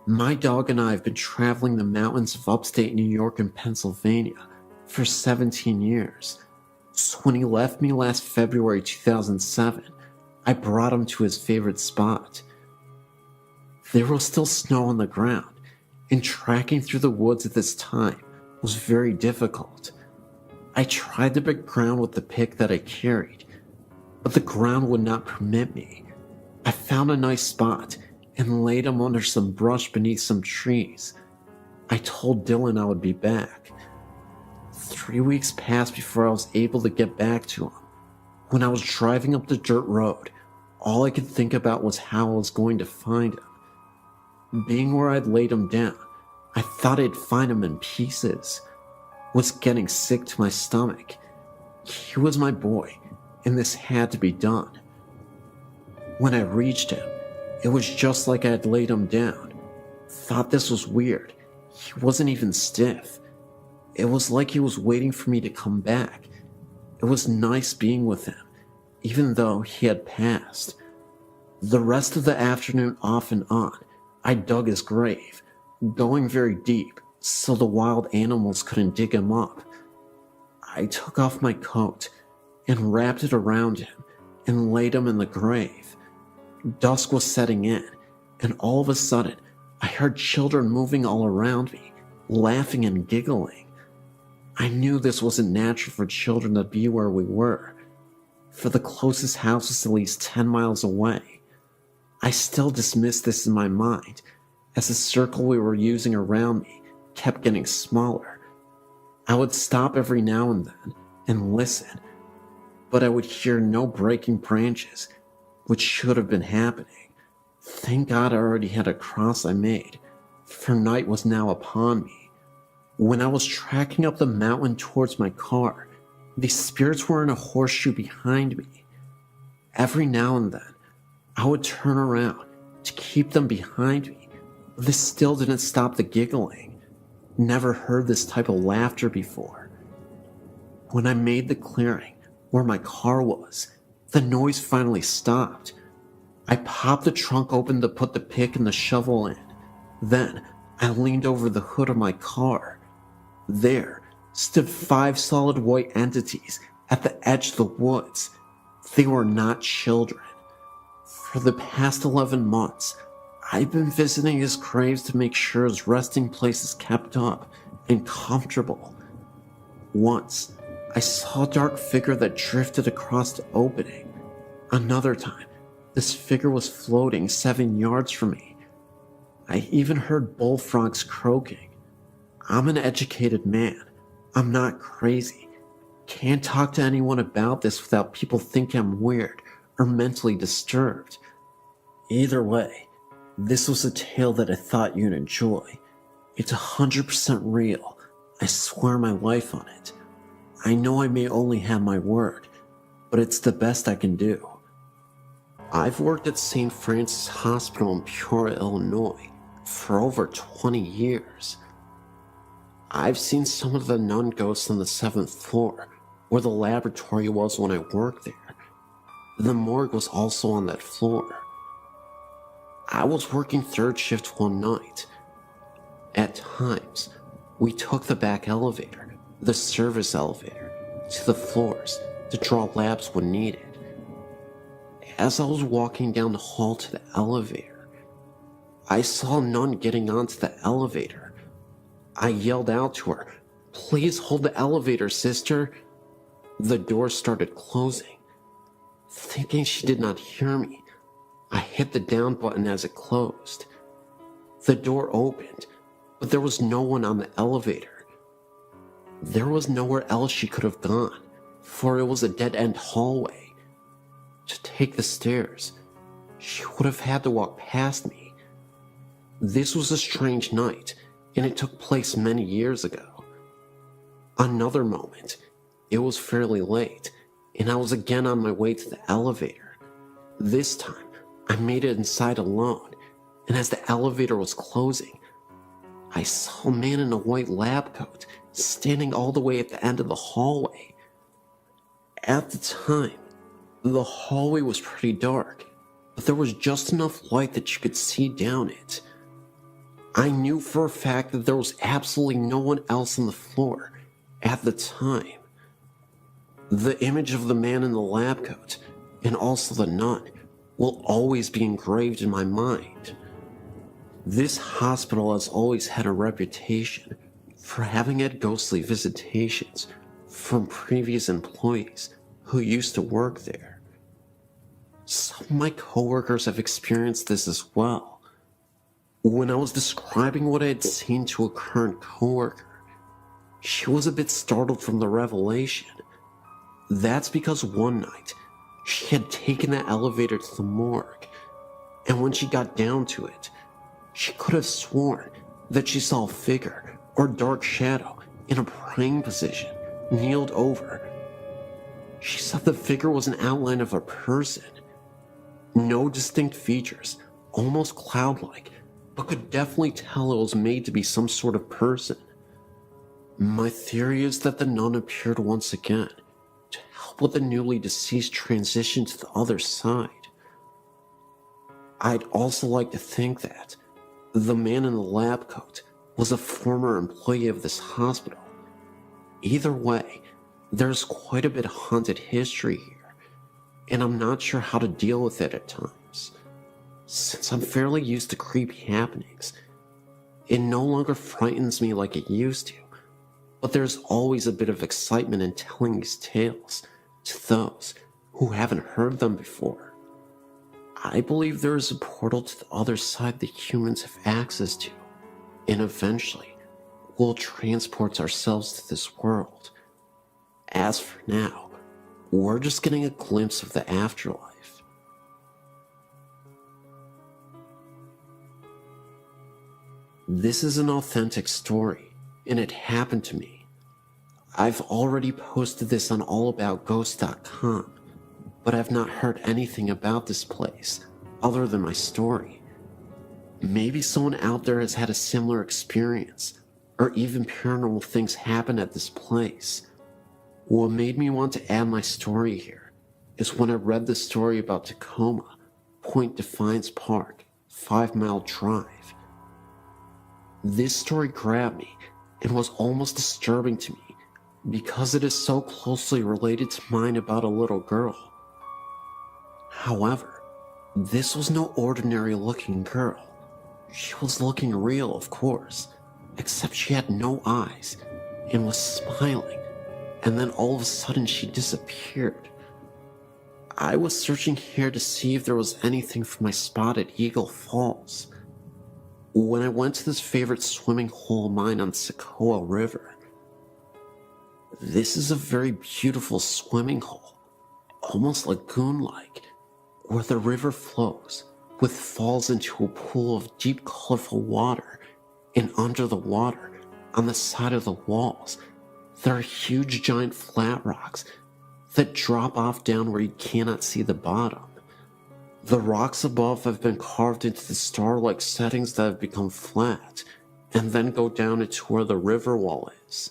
My dog and I have been traveling the mountains of upstate New York and Pennsylvania for 17 years. So when he left me last February 2007, I brought him to his favorite spot. There was still snow on the ground, and tracking through the woods at this time was very difficult. I tried to break ground with the pick that I carried, but the ground would not permit me. I found a nice spot and laid him under some brush beneath some trees. I told Dylan I would be back. 3 weeks passed before I was able to get back to him. When I was driving up the dirt road, all I could think about was how I was going to find him. Being where I'd laid him down, I thought I'd find him in pieces. Was getting sick to my stomach. He was my boy, and this had to be done. When I reached him, it was just like I had laid him down. Thought this was weird. He wasn't even stiff. It was like he was waiting for me to come back. It was nice being with him, even though he had passed. The rest of the afternoon off and on, I dug his grave, going very deep so the wild animals couldn't dig him up. I took off my coat and wrapped it around him and laid him in the grave. Dusk was setting in, and all of a sudden, I heard children moving all around me, laughing and giggling. I knew this wasn't natural for children to be where we were, for the closest house was at least 10 miles away. I still dismissed this in my mind, as the circle we were using around me kept getting smaller. I would stop every now and then and listen, but I would hear no breaking branches, which should have been happening. Thank God I already had a cross I made, for night was now upon me. When I was tracking up the mountain towards my car, these spirits were in a horseshoe behind me. Every now and then, I would turn around to keep them behind me. This still didn't stop the giggling. Never heard this type of laughter before. When I made the clearing where my car was, the noise finally stopped. I popped the trunk open to put the pick and the shovel in. Then I leaned over the hood of my car. There stood 5 solid white entities at the edge of the woods. They were not children. For the past 11 months, I've been visiting his graves to make sure his resting place is kept up and comfortable. Once, I saw a dark figure that drifted across the opening. Another time, this figure was floating 7 yards from me. I even heard bullfrogs croaking. I'm an educated man. I'm not crazy. Can't talk to anyone about this without people thinking I'm weird or mentally disturbed. Either way, this was a tale that I thought you'd enjoy. It's 100% real. I swear my life on it. I know I may only have my word, but it's the best I can do. I've worked at St. Francis Hospital in Peoria, Illinois for over 20 years. I've seen some of the nun ghosts on the 7th floor, where the laboratory was when I worked there. The morgue was also on that floor. I was working 3rd shift one night. At times, we took the back elevator, the service elevator, to the floors to draw labs when needed. As I was walking down the hall to the elevator, I saw a nun getting onto the elevator. I yelled out to her, "Please hold the elevator, sister." The door started closing. Thinking she did not hear me, I hit the down button as it closed. The door opened, but there was no one on the elevator. There was nowhere else she could have gone, for it was a dead-end hallway. To take the stairs, she would have had to walk past me. This was a strange night, and it took place many years ago. Another moment, it was fairly late, and I was again on my way to the elevator. This time, I made it inside alone, and as the elevator was closing, I saw a man in a white lab coat standing all the way at the end of the hallway. At the time, the hallway was pretty dark, but there was just enough light that you could see down it. I knew for a fact that there was absolutely no one else on the floor at the time. The image of the man in the lab coat, and also the nun, will always be engraved in my mind. This hospital has always had a reputation for having had ghostly visitations from previous employees who used to work there. Some of my coworkers have experienced this as well. When I was describing what I had seen to a current coworker, she was a bit startled from the revelation. That's because one night, she had taken the elevator to the morgue, and when she got down to it, she could have sworn that she saw a figure or dark shadow in a praying position, kneeled over. She said the figure was an outline of a person. No distinct features, almost cloud-like, but could definitely tell it was made to be some sort of person. My theory is that the nun appeared once again to help with the newly deceased transition to the other side. I'd also like to think that the man in the lab coat was a former employee of this hospital. Either way, there's quite a bit of haunted history here, and I'm not sure how to deal with it at times. Since I'm fairly used to creepy happenings, it no longer frightens me like it used to, but there's always a bit of excitement in telling these tales to those who haven't heard them before. I believe there is a portal to the other side that humans have access to, and eventually we'll transport ourselves to this world. As for now, we're just getting a glimpse of the afterlife. This is an authentic story, and it happened to me. I've already posted this on allaboutghosts.com, but I've not heard anything about this place other than my story. Maybe someone out there has had a similar experience, or even paranormal things happen at this place. What made me want to add my story here is when I read the story about Tacoma, Point Defiance Park, 5 Mile Drive. This story grabbed me and was almost disturbing to me because it is so closely related to mine about a little girl. However, this was no ordinary looking girl. She was looking real, of course, except she had no eyes and was smiling, and then all of a sudden she disappeared. I was searching here to see if there was anything from my spot at Eagle Falls. When I went to this favorite swimming hole of mine on the Sequoia River, this is a very beautiful swimming hole, almost lagoon-like, where the river flows, with falls into a pool of deep colorful water, and under the water, on the side of the walls, there are huge giant flat rocks that drop off down where you cannot see the bottom. The rocks above have been carved into the star-like settings that have become flat, and then go down into where the river wall is.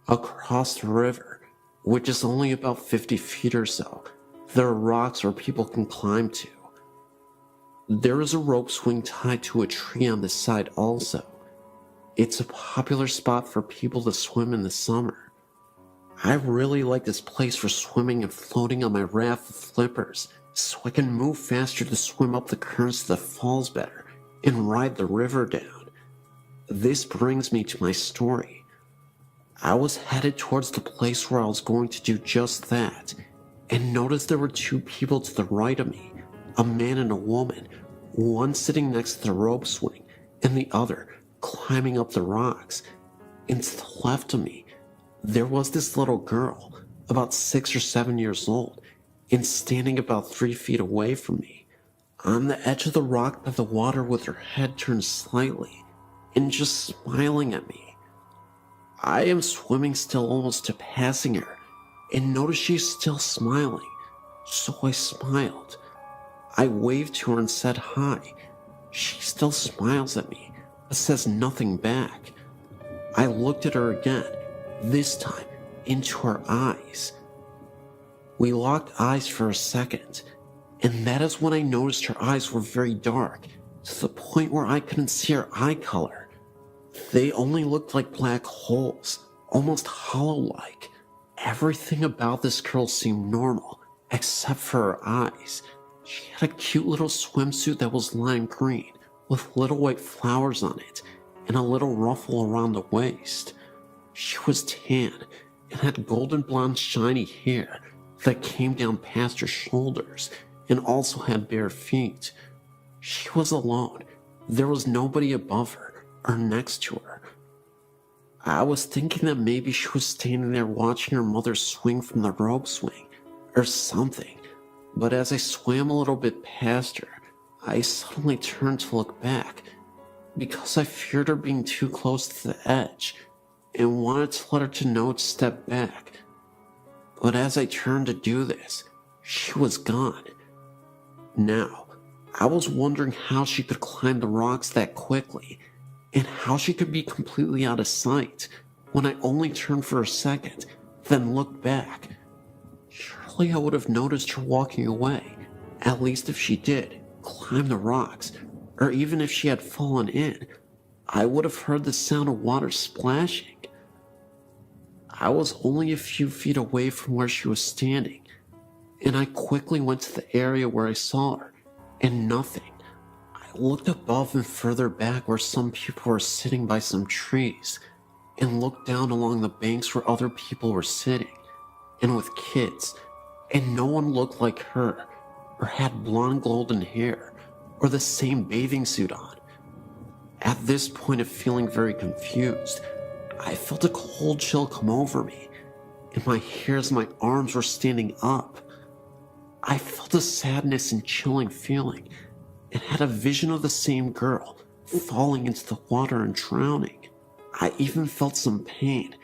Across the river, which is only about 50 feet or so, there are rocks where people can climb to. There is a rope swing tied to a tree on this side also. It's a popular spot for people to swim in the summer. I really like this place for swimming and floating on my raft with flippers, so I can move faster to swim up the currents of the falls better and ride the river down. This brings me to my story. I was headed towards the place where I was going to do just that, and noticed there were two people to the right of me, a man and a woman, one sitting next to the rope swing, and the other climbing up the rocks. And to the left of me, there was this little girl, about 6 or 7 years old, and standing about 3 feet away from me, on the edge of the rock by the water with her head turned slightly, and just smiling at me. I am swimming still almost to passing her, and notice she's still smiling, so I smiled. I waved to her and said hi. She still smiles at me, but says nothing back. I looked at her again, this time into her eyes. We locked eyes for a second, and that is when I noticed her eyes were very dark, to the point where I couldn't see her eye color. They only looked like black holes, almost hollow-like. Everything about this girl seemed normal, except for her eyes. She had a cute little swimsuit that was lime green, with little white flowers on it, and a little ruffle around the waist. She was tan, and had golden blonde shiny hair that came down past her shoulders and also had bare feet. She was alone. There was nobody above her or next to her. I was thinking that maybe she was standing there watching her mother swing from the rope swing or something, but as I swam a little bit past her, I suddenly turned to look back because I feared her being too close to the edge and wanted to let her to know to step back. But as I turned to do this, she was gone. Now, I was wondering how she could climb the rocks that quickly and how she could be completely out of sight when I only turned for a second, then looked back. Surely I would have noticed her walking away, at least if she did climb the rocks, or even if she had fallen in, I would have heard the sound of water splashing. I was only a few feet away from where she was standing, and I quickly went to the area where I saw her, and nothing. I looked above and further back where some people were sitting by some trees, and looked down along the banks where other people were sitting, and with kids, and no one looked like her, or had blonde golden hair, or the same bathing suit on. At this point of feeling very confused, I felt a cold chill come over me, and my hairs and my arms were standing up. I felt a sadness and chilling feeling, and had a vision of the same girl falling into the water and drowning. I even felt some pain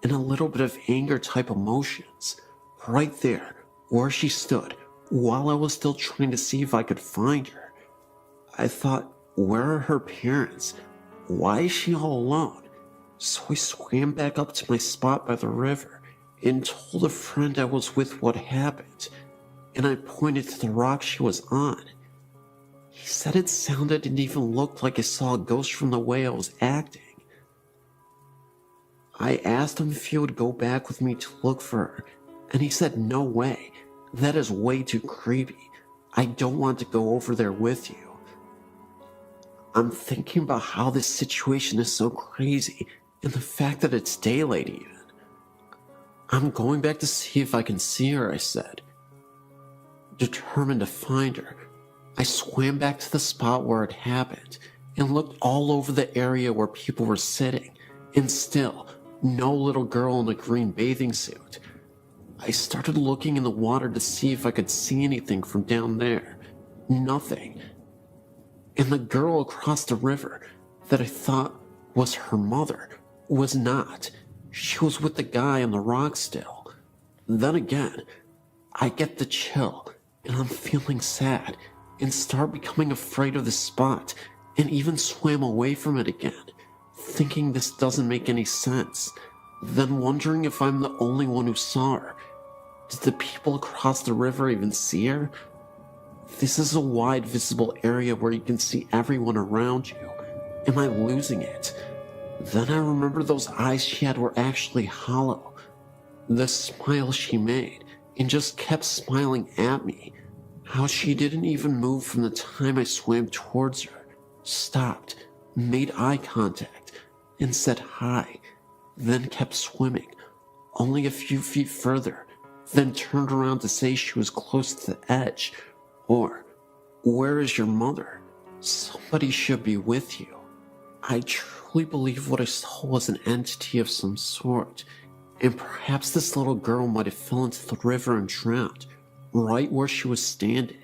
and a little bit of anger type emotions right there where she stood while I was still trying to see if I could find her. I thought, where are her parents? Why is she all alone? So I swam back up to my spot by the river and told a friend I was with what happened, and I pointed to the rock she was on. He said it sounded and even looked like I saw a ghost from the way I was acting. I asked him if he would go back with me to look for her, and he said no way, that is way too creepy. I don't want to go over there with you. I'm thinking about how this situation is so crazy, and the fact that it's daylight even. I'm going back to see if I can see her, I said. Determined to find her, I swam back to the spot where it happened and looked all over the area where people were sitting, and still, no little girl in a green bathing suit. I started looking in the water to see if I could see anything from down there. Nothing. And the girl across the river that I thought was her mother was not. She was with the guy on the rock still. Then again, I get the chill, and I'm feeling sad, and start becoming afraid of the spot, and even swam away from it again, thinking this doesn't make any sense, then wondering if I'm the only one who saw her. Did the people across the river even see her? This is a wide visible area where you can see everyone around you. Am I losing it? Then I remember those eyes she had were actually hollow. The smile she made, and just kept smiling at me. How she didn't even move from the time I swam towards her, stopped, made eye contact, and said hi, then kept swimming, only a few feet further, then turned around to say she was close to the edge, or, where is your mother? Somebody should be with you. I truly believe what I saw was an entity of some sort, and perhaps this little girl might have fell into the river and drowned, right where she was standing.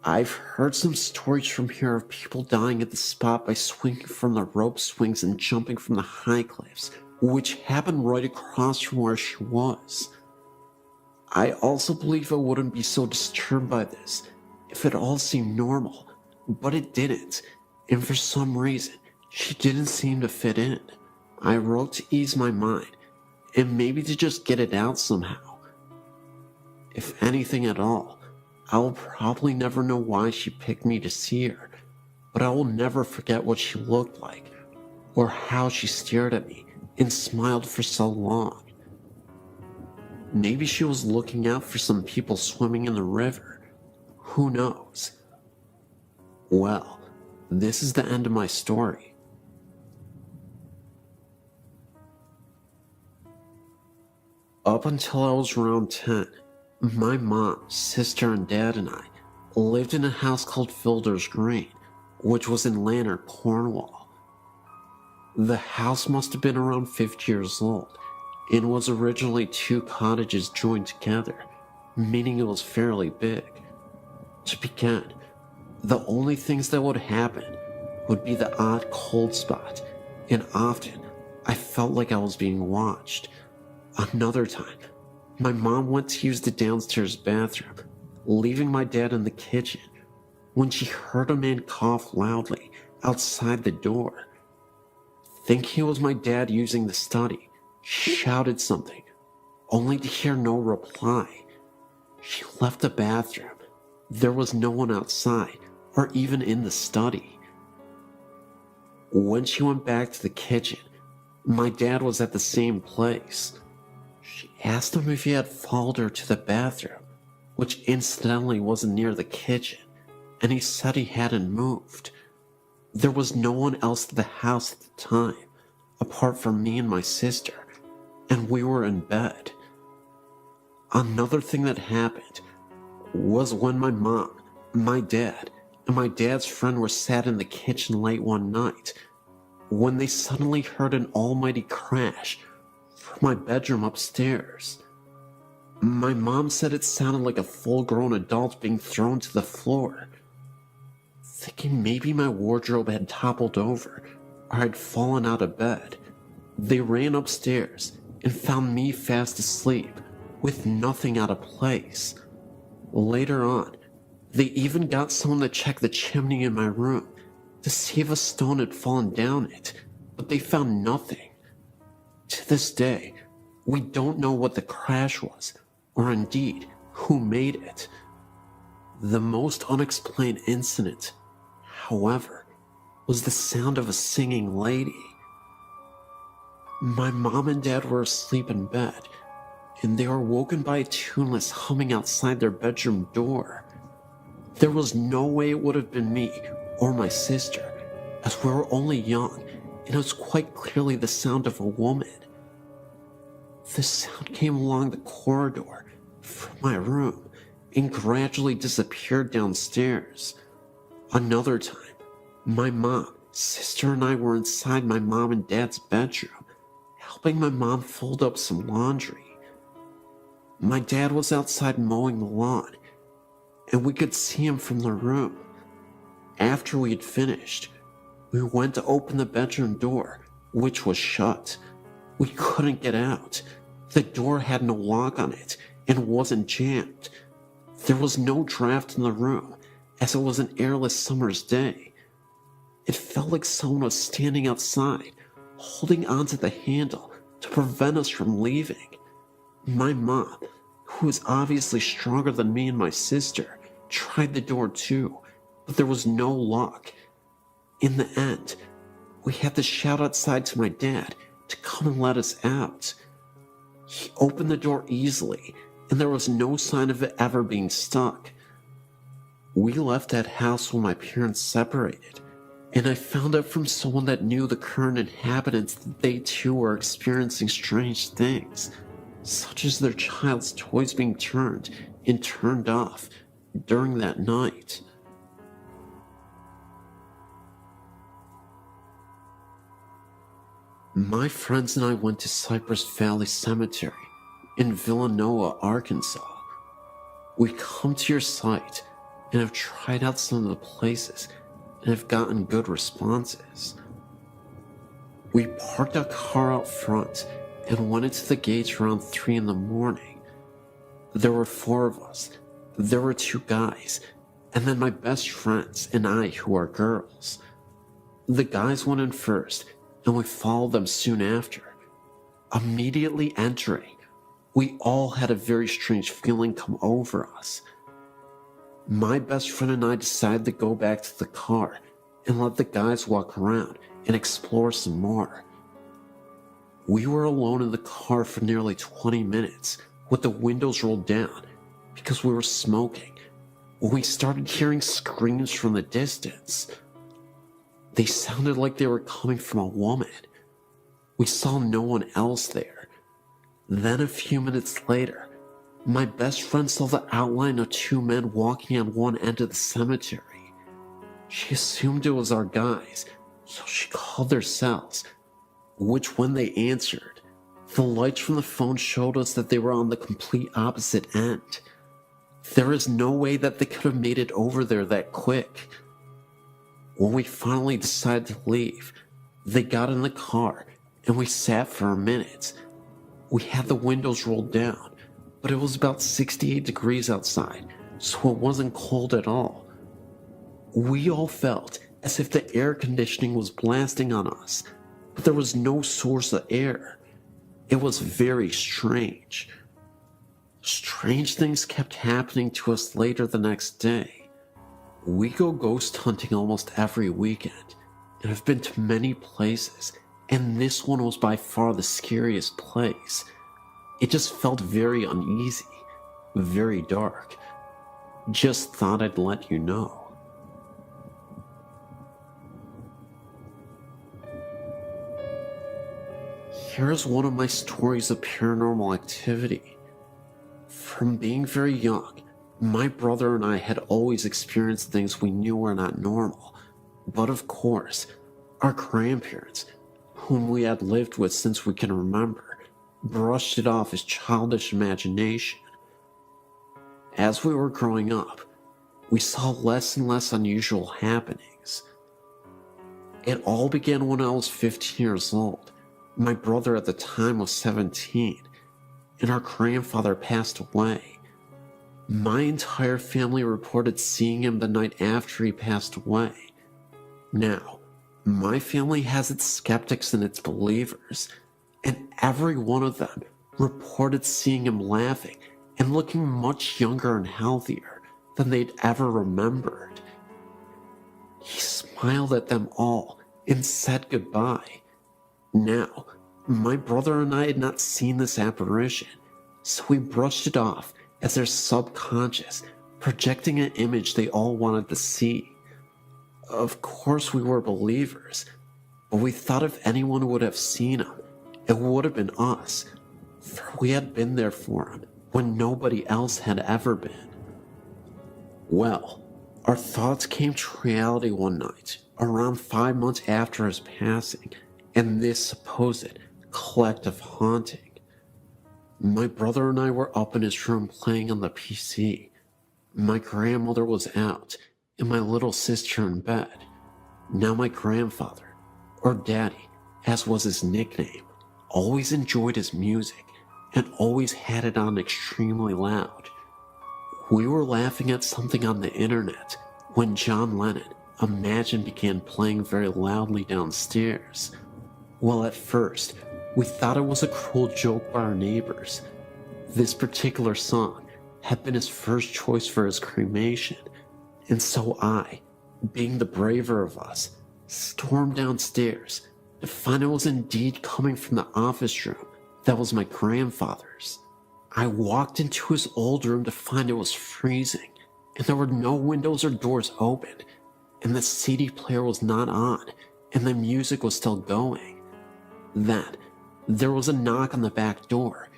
I've heard some stories from here of people dying at the spot by swinging from the rope swings and jumping from the high cliffs, which happened right across from where she was. I also believe I wouldn't be so disturbed by this if it all seemed normal, but it didn't, and for some reason, she didn't seem to fit in. I wrote to ease my mind, and maybe to just get it out somehow. If anything at all, I will probably never know why she picked me to see her, but I will never forget what she looked like, or how she stared at me and smiled for so long. Maybe she was looking out for some people swimming in the river. Who knows? Well, this is the end of my story. Up until I was around 10, my mom, sister, and dad and I lived in a house called Fielder's Green, which was in Lanark, Cornwall. The house must have been around 50 years old and was originally 2 cottages joined together, meaning it was fairly big. To begin, the only things that would happen would be the odd cold spot, and often I felt like I was being watched. Another time, my mom went to use the downstairs bathroom, leaving my dad in the kitchen, when she heard a man cough loudly outside the door. Thinking it was my dad using the study, she shouted something, only to hear no reply. She left the bathroom. There was no one outside or even in the study. When she went back to the kitchen, my dad was at the same place. She asked him if he had followed her to the bathroom, which incidentally wasn't near the kitchen, and he said he hadn't moved. There was no one else at the house at the time, apart from me and my sister, and we were in bed. Another thing that happened was when my mom, my dad, and my dad's friend were sat in the kitchen late one night, when they suddenly heard an almighty crash from my bedroom upstairs. My mom said it sounded like a full-grown adult being thrown to the floor. Thinking maybe my wardrobe had toppled over or I'd fallen out of bed, they ran upstairs and found me fast asleep with nothing out of place. Later on, they even got someone to check the chimney in my room to see if a stone had fallen down it, but they found nothing. To this day, we don't know what the crash was, or indeed who made it. The most unexplained incident, however, was the sound of a singing lady. My mom and dad were asleep in bed, and they were woken by a tuneless humming outside their bedroom door. There was no way it would have been me or my sister, as we were only young, and it was quite clearly the sound of a woman. The sound came along the corridor from my room and gradually disappeared downstairs. Another time, my mom, sister, and I were inside my mom and dad's bedroom, helping my mom fold up some laundry. My dad was outside mowing the lawn, and we could see him from the room. After we had finished, we went to open the bedroom door, which was shut. We couldn't get out. The door had no lock on it and wasn't jammed. There was no draft in the room, as it was an airless summer's day. It felt like someone was standing outside, holding onto the handle to prevent us from leaving. My mom, who was obviously stronger than me and my sister, tried the door too, but there was no lock. In the end, we had to shout outside to my dad to come and let us out. He opened the door easily, and there was no sign of it ever being stuck. We left that house when my parents separated, and I found out from someone that knew the current inhabitants that they too were experiencing strange things, such as their child's toys being turned and turned off during that night. My friends and I went to Cypress Valley Cemetery in Villanova, Arkansas. We come to your site and have tried out some of the places and have gotten good responses. We parked our car out front and went into the gates around 3 in the morning. There were 4 of us. There were 2 guys, and then my best friends and I, who are girls. The guys went in first, and we followed them soon after. Immediately entering, we all had a very strange feeling come over us. My best friend and I decided to go back to the car and let the guys walk around and explore some more. We were alone in the car for nearly 20 minutes with the windows rolled down because we were smoking when we started hearing screams from the distance. They sounded like they were coming from a woman. We saw no one else there. Then a few minutes later, my best friend saw the outline of two men walking on one end of the cemetery. She assumed it was our guys, so she called their cells, which when they answered, the lights from the phone showed us that they were on the complete opposite end. There is no way that they could have made it over there that quick. When we finally decided to leave, they got in the car and we sat for a minute. We had the windows rolled down, but it was about 68 degrees outside, so it wasn't cold at all. We all felt as if the air conditioning was blasting on us, but there was no source of air. It was very strange. Strange things kept happening to us later the next day. We go ghost hunting almost every weekend, and have been to many places, and this one was by far the scariest place. It just felt very uneasy, very dark. Just thought I'd let you know. Here's one of my stories of paranormal activity. From being very young, my brother and I had always experienced things we knew were not normal. But of course, our grandparents, whom we had lived with since we can remember, brushed it off as childish imagination. As we were growing up, we saw less and less unusual happenings. It all began when I was 15 years old. My brother at the time was 17, and our grandfather passed away. My entire family reported seeing him the night after he passed away. Now, my family has its skeptics and its believers, and every one of them reported seeing him laughing and looking much younger and healthier than they'd ever remembered. He smiled at them all and said goodbye. Now, my brother and I had not seen this apparition, so we brushed it off as their subconscious projecting an image they all wanted to see. Of course we were believers, but we thought if anyone would have seen him, it would have been us, for we had been there for him when nobody else had ever been. Well, our thoughts came to reality one night, around 5 months after his passing, and this supposed collective haunting. My brother and I were up in his room playing on the PC. My grandmother was out, and my little sister in bed. Now my grandfather, or Daddy, as was his nickname, always enjoyed his music, and always had it on extremely loud. We were laughing at something on the internet when John Lennon, Imagine, began playing very loudly downstairs. Well, at first, we thought it was a cruel joke by our neighbors. This particular song had been his first choice for his cremation, and so I, being the braver of us, stormed downstairs to find it was indeed coming from the office room that was my grandfather's. I walked into his old room to find it was freezing, and there were no windows or doors open, and the CD player was not on, and the music was still going. Then, there was a knock on the back door.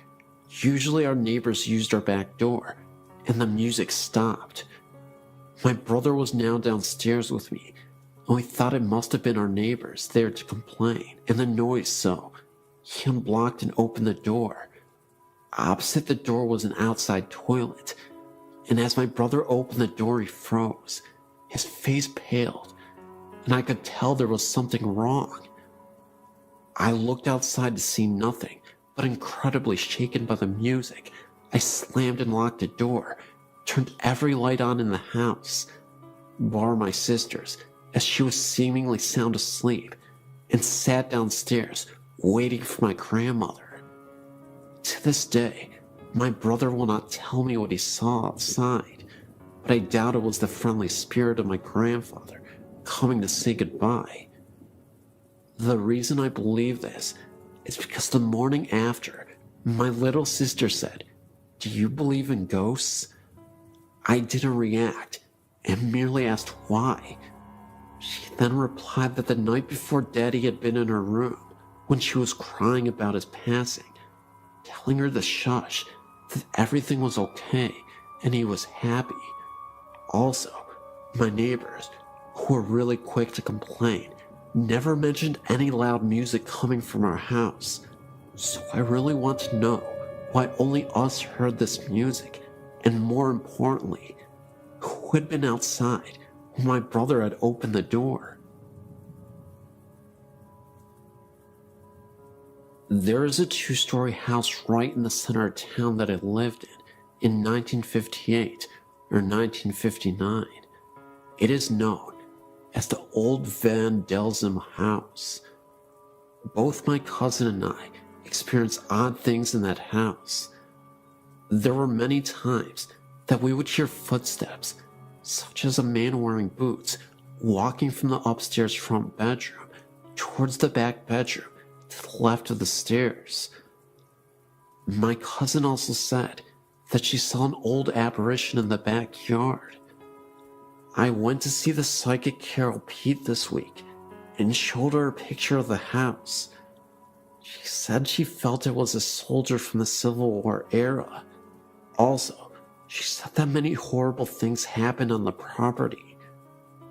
Usually our neighbors used our back door, and the music stopped. My brother was now downstairs with me, and we thought it must have been our neighbors there to complain, and the noise, so he unblocked and opened the door. Opposite the door was an outside toilet, and as my brother opened the door he froze. His face paled, and I could tell there was something wrong. I looked outside to see nothing, but incredibly shaken by the music, I slammed and locked the door, turned every light on in the house, bar my sister's, as she was seemingly sound asleep, and sat downstairs, waiting for my grandmother. To this day, my brother will not tell me what he saw outside, but I doubt it was the friendly spirit of my grandfather coming to say goodbye. The reason I believe this is because the morning after, my little sister said, "Do you believe in ghosts?" I didn't react and merely asked why. She then replied that the night before Daddy had been in her room when she was crying about his passing. telling her to shush, that everything was okay and he was happy. Also, my neighbors, who were really quick to complain, never mentioned any loud music coming from our house. So I really want to know why only us heard this music, and more importantly, who had been outside when my brother had opened the door. There is a two-story house right in the center of town that I lived in 1958 or 1959. It is known as the Old Van Delzum House. Both my cousin and I experienced odd things in that house. There were many times that we would hear footsteps, such as a man wearing boots walking from the upstairs front bedroom towards the back bedroom to the left of the stairs. My cousin also said that she saw an old apparition in the backyard. I went to see the psychic Carol Pete this week and showed her a picture of the house. She said she felt it was a soldier from the Civil War era. Also, she said that many horrible things happened on the property.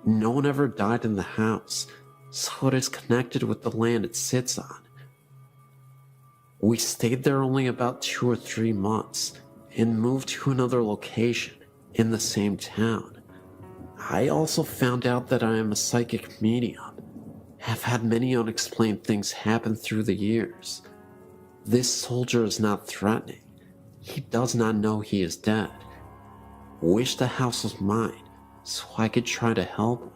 No one ever died in the house, so it is connected with the land it sits on. We stayed there only about 2 or 3 months and moved to another location in the same town. I also found out that I am a psychic medium, have had many unexplained things happen through the years. This soldier is not threatening. He does not know he is dead. Wish the house was mine so I could try to help him.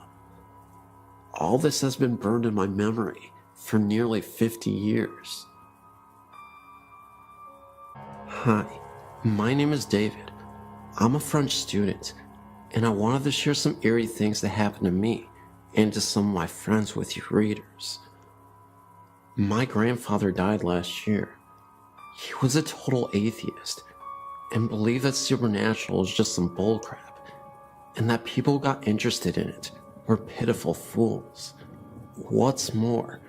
All this has been burned in my memory for nearly 50 years. Hi, my name is David. I'm a French student, and I wanted to share some eerie things that happened to me and to some of my friends with you readers. My grandfather died last year. He was a total atheist and believed that supernatural was just some bullcrap, and that people who got interested in it were pitiful fools. What's more,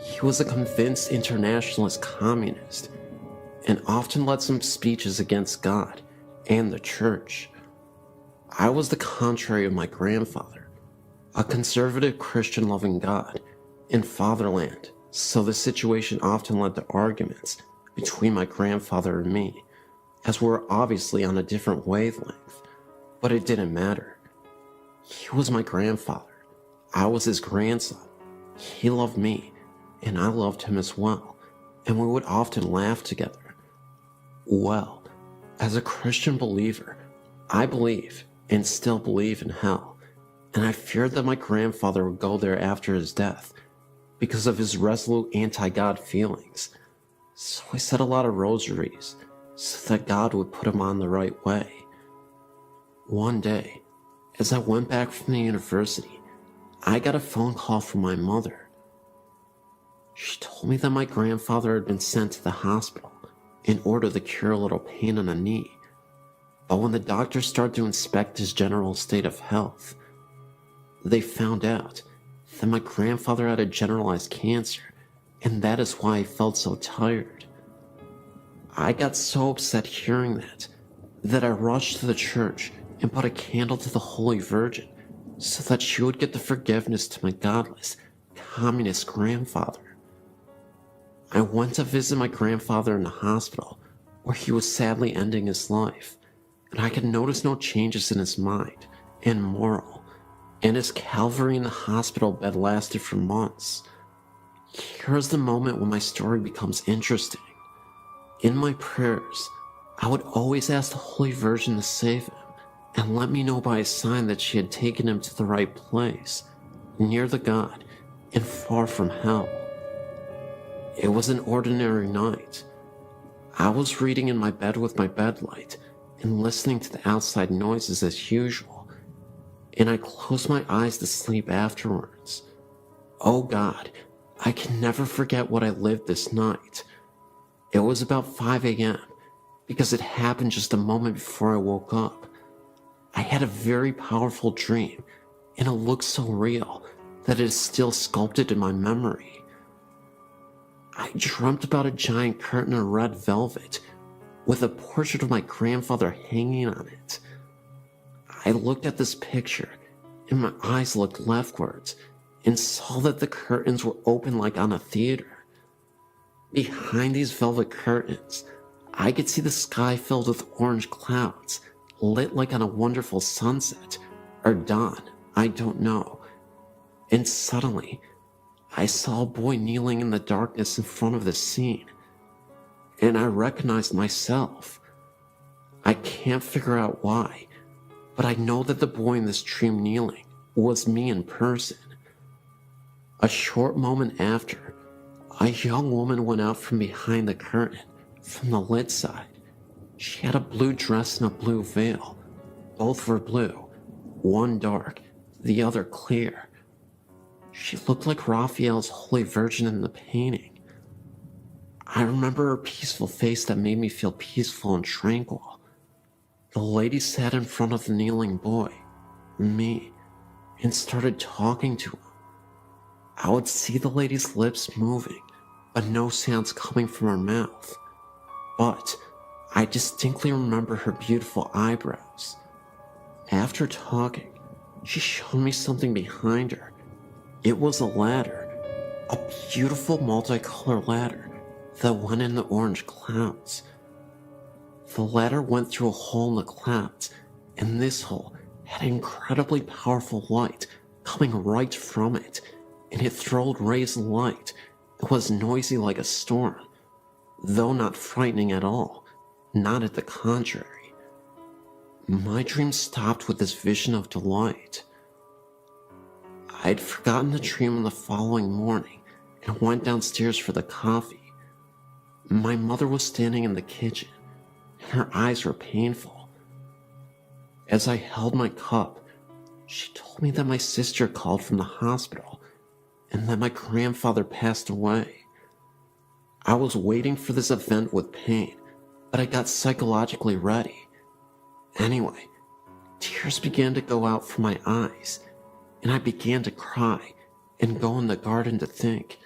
he was a convinced internationalist communist and often led some speeches against God and the church. I was the contrary of my grandfather, a conservative Christian loving God and fatherland, so the situation often led to arguments between my grandfather and me, as we were obviously on a different wavelength, but it didn't matter. He was my grandfather, I was his grandson. He loved me, and I loved him as well, and we would often laugh together. Well, as a Christian believer, I believe and still believe in hell, and I feared that my grandfather would go there after his death because of his resolute anti-God feelings. So I said a lot of rosaries so that God would put him on the right way. One day, as I went back from the university, I got a phone call from my mother. She told me that my grandfather had been sent to the hospital in order to cure a little pain on a knee. But when the doctors started to inspect his general state of health, they found out that my grandfather had a generalized cancer, and that is why he felt so tired. I got so upset hearing that I rushed to the church and put a candle to the Holy Virgin so that she would get the forgiveness to my godless, communist grandfather. I went to visit my grandfather in the hospital, where he was sadly ending his life, and I could notice no changes in his mind and moral, and his Calvary in the hospital bed lasted for months. Here's the moment when my story becomes interesting. In my prayers, I would always ask the Holy Virgin to save him and let me know by a sign that she had taken him to the right place, near the God and far from hell. It was an ordinary night. I was reading in my bed with my bedlight and listening to the outside noises as usual, and I closed my eyes to sleep afterwards. Oh God, I can never forget what I lived this night. It was about 5 a.m. because it happened just a moment before I woke up. I had a very powerful dream, and it looked so real that it is still sculpted in my memory. I dreamt about a giant curtain of red velvet with a portrait of my grandfather hanging on it. I looked at this picture and my eyes looked leftwards and saw that the curtains were open like on a theater. Behind these velvet curtains, I could see the sky filled with orange clouds, lit like on a wonderful sunset, or dawn, I don't know. And suddenly, I saw a boy kneeling in the darkness in front of the scene, and I recognized myself. I can't figure out why, but I know that the boy in this dream kneeling was me in person. A short moment after, a young woman went out from behind the curtain, from the lit side. She had a blue dress and a blue veil. Both were blue, one dark, the other clear. She looked like Raphael's Holy Virgin in the painting. I remember her peaceful face that made me feel peaceful and tranquil. The lady sat in front of the kneeling boy, me, and started talking to him. I would see the lady's lips moving, but no sounds coming from her mouth. But I distinctly remember her beautiful eyebrows. After talking, she showed me something behind her. It was a ladder, a beautiful multicolored ladder that went in the orange clouds. The ladder went through a hole in the clouds, and this hole had incredibly powerful light coming right from it, and it throwed rays of light. It was noisy like a storm, though not frightening at all, not at the contrary. My dream stopped with this vision of delight. I'd forgotten the dream on the following morning and went downstairs for the coffee. My mother was standing in the kitchen, and her eyes were painful. As I held my cup, she told me that my sister called from the hospital and that my grandfather passed away. I was waiting for this event with pain, but I got psychologically ready. Anyway, tears began to go out from my eyes, and I began to cry and go in the garden to think.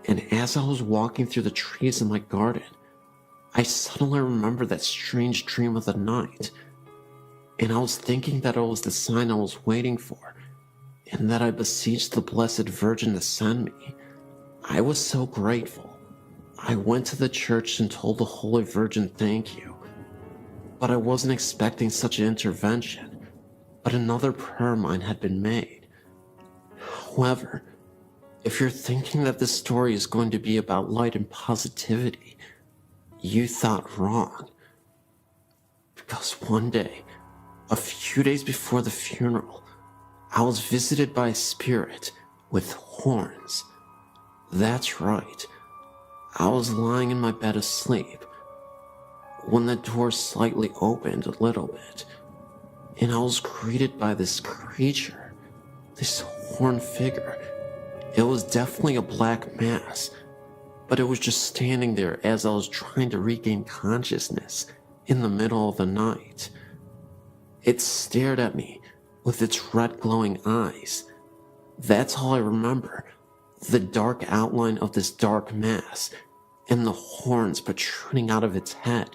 And as I was walking through the trees in my garden, I suddenly remembered that strange dream of the night, and I was thinking that it was the sign I was waiting for, and that I beseeched the Blessed Virgin to send me. I was so grateful. I went to the church and told the Holy Virgin thank you, but I wasn't expecting such an intervention, but another prayer of mine had been made. However, if you're thinking that this story is going to be about light and positivity, you thought wrong. Because one day, a few days before the funeral, I was visited by a spirit with horns. That's right. I was lying in my bed asleep when the door slightly opened a little bit, and I was greeted by this creature, this horned figure. It was definitely a black mass, but it was just standing there as I was trying to regain consciousness in the middle of the night. It stared at me with its red glowing eyes. That's all I remember, the dark outline of this dark mass and the horns protruding out of its head.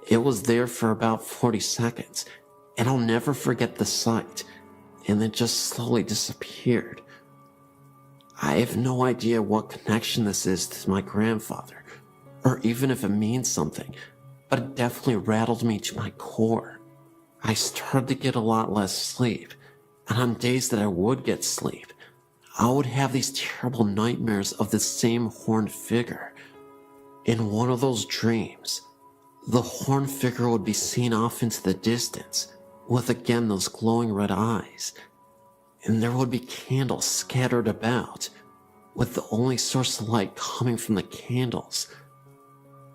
It was there for about 40 seconds, and I'll never forget the sight, and it just slowly disappeared. I have no idea what connection this is to my grandfather, or even if it means something, but it definitely rattled me to my core. I started to get a lot less sleep, and on days that I would get sleep, I would have these terrible nightmares of the same horned figure. In one of those dreams, the horned figure would be seen off into the distance, with again those glowing red eyes, and there would be candles scattered about, with the only source of light coming from the candles.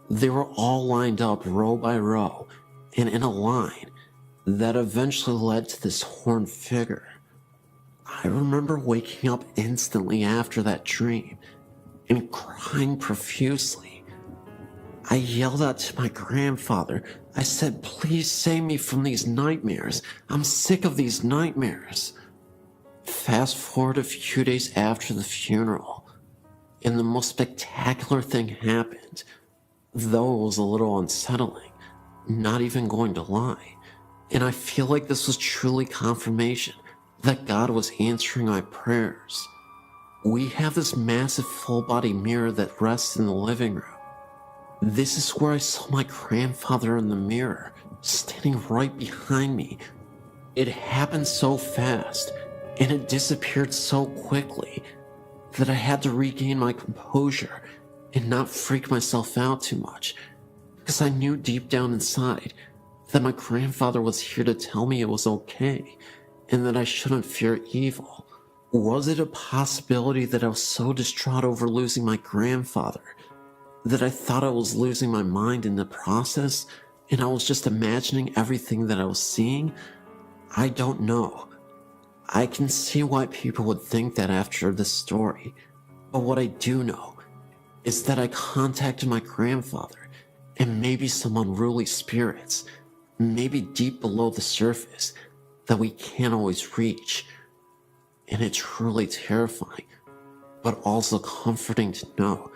They were all lined up row by row, and in a line that eventually led to this horned figure. I remember waking up instantly after that dream and crying profusely. I yelled out to my grandfather. I said, "Please save me from these nightmares. I'm sick of these nightmares." Fast forward a few days after the funeral. And the most spectacular thing happened, though it was a little unsettling, not even going to lie. And I feel like this was truly confirmation that God was answering my prayers. We have this massive full-body mirror that rests in the living room. This is where I saw my grandfather in the mirror, standing right behind me. It happened so fast, and it disappeared so quickly, that I had to regain my composure and not freak myself out too much, because I knew deep down inside that my grandfather was here to tell me it was okay, and that I shouldn't fear evil. Was it a possibility that I was so distraught over losing my grandfather that I thought I was losing my mind in the process, and I was just imagining everything that I was seeing? I don't know. I can see why people would think that after this story, but what I do know is that I contacted my grandfather and maybe some unruly spirits, maybe deep below the surface, that we can't always reach. And it's truly terrifying, but also comforting to know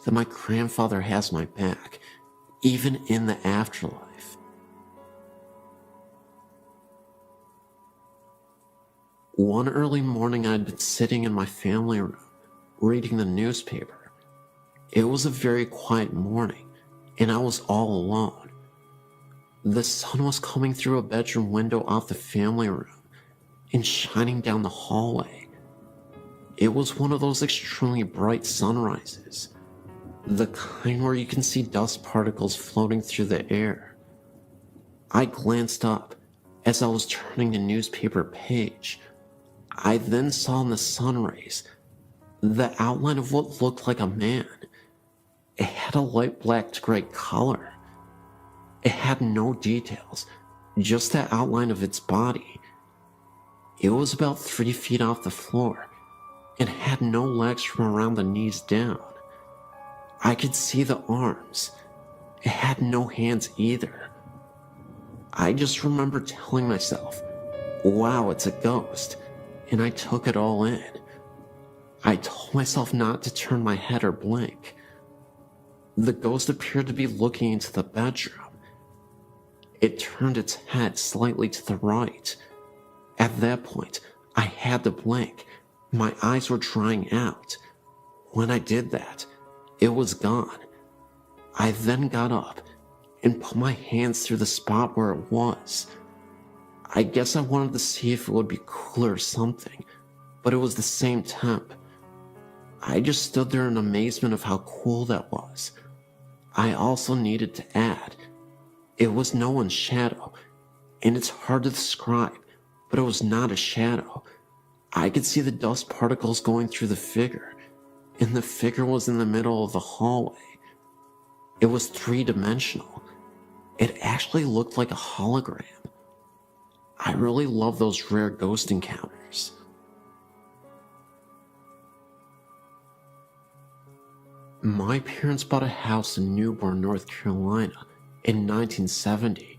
that my grandfather has my back, even in the afterlife. One early morning, I'd been sitting in my family room, reading the newspaper. It was a very quiet morning, and I was all alone. The sun was coming through a bedroom window off the family room and shining down the hallway. It was one of those extremely bright sunrises, the kind where you can see dust particles floating through the air. I glanced up as I was turning the newspaper page. I then saw in the sun rays the outline of what looked like a man. It had a light black to gray color. It had no details, just the outline of its body. It was about 3 feet off the floor and had no legs from around the knees down. I could see the arms. It had no hands either. I just remember telling myself, wow, it's a ghost, and I took it all in. I told myself not to turn my head or blink. The ghost appeared to be looking into the bedroom. It turned its head slightly to the right. At that point, I had to blink. My eyes were drying out. When I did that, it was gone. I then got up and put my hands through the spot where it was. I guess I wanted to see if it would be cooler or something, but it was the same temp. I just stood there in amazement of how cool that was. I also needed to add, it was no one's shadow, and it's hard to describe, but it was not a shadow. I could see the dust particles going through the figure, and the figure was in the middle of the hallway. It was three-dimensional. It actually looked like a hologram. I really love those rare ghost encounters. My parents bought a house in Newborn, North Carolina in 1970.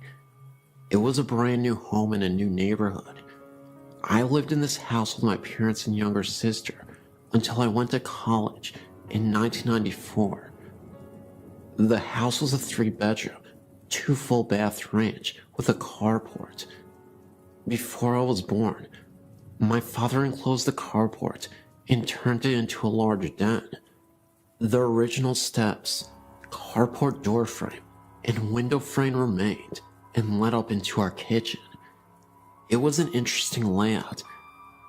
It was a brand new home in a new neighborhood. I lived in this house with my parents and younger sister until I went to college in 1994. The house was a 3-bedroom, 2 full bath ranch with a carport. Before I was born, my father enclosed the carport and turned it into a large den. The original steps, carport door frame, and window frame remained and led up into our kitchen. It was an interesting layout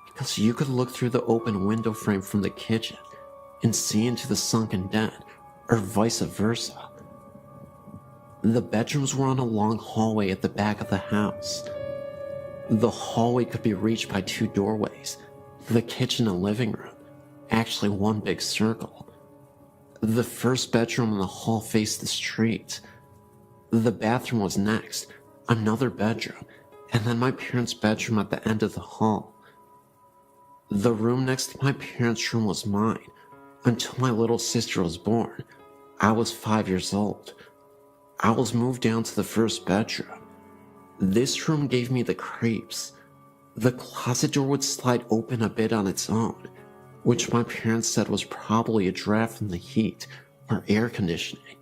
because you could look through the open window frame from the kitchen and see into the sunken den, or vice versa. The bedrooms were on a long hallway at the back of the house. The hallway could be reached by 2 doorways, the kitchen and living room, actually one big circle. The first bedroom in the hall faced the street. The bathroom was next, another bedroom, and then my parents' bedroom at the end of the hall. The room next to my parents' room was mine until my little sister was born. I was 5 years old. I was moved down to the first bedroom. This room gave me the creeps. The closet door would slide open a bit on its own. which my parents said was probably a draft from the heat or air conditioning.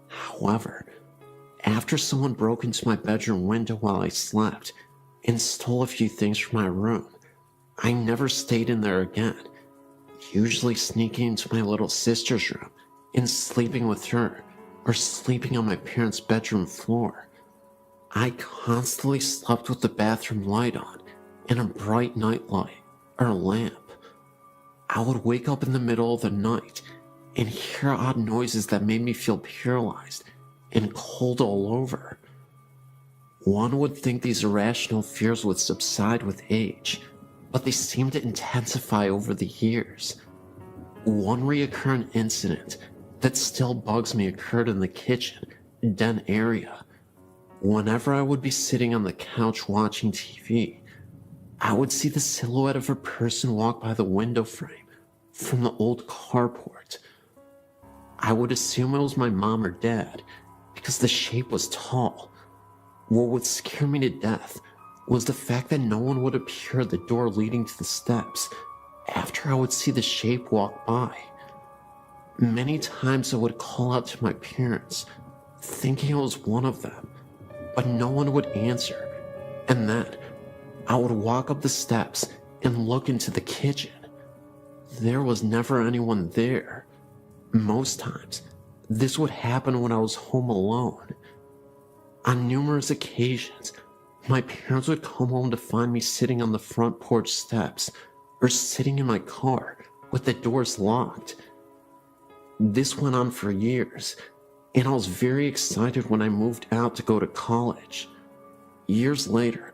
However, after someone broke into my bedroom window while I slept and stole a few things from my room, I never stayed in there again, usually sneaking into my little sister's room and sleeping with her or sleeping on my parents' bedroom floor. I constantly slept with the bathroom light on and a bright night light or lamp. I would wake up in the middle of the night and hear odd noises that made me feel paralyzed and cold all over. One would think these irrational fears would subside with age, but they seemed to intensify over the years. One recurrent incident that still bugs me occurred in the kitchen, den area. Whenever I would be sitting on the couch watching TV, I would see the silhouette of a person walk by the window frame from the old carport. I would assume it was my mom or dad because the shape was tall. What would scare me to death was the fact that no one would appear at the door leading to the steps after I would see the shape walk by. Many times I would call out to my parents, thinking it was one of them, but no one would answer, and then I would walk up the steps and look into the kitchen. There was never anyone there. Most times, this would happen when I was home alone. On numerous occasions, my parents would come home to find me sitting on the front porch steps or sitting in my car with the doors locked. This went on for years, and I was very excited when I moved out to go to college. Years later,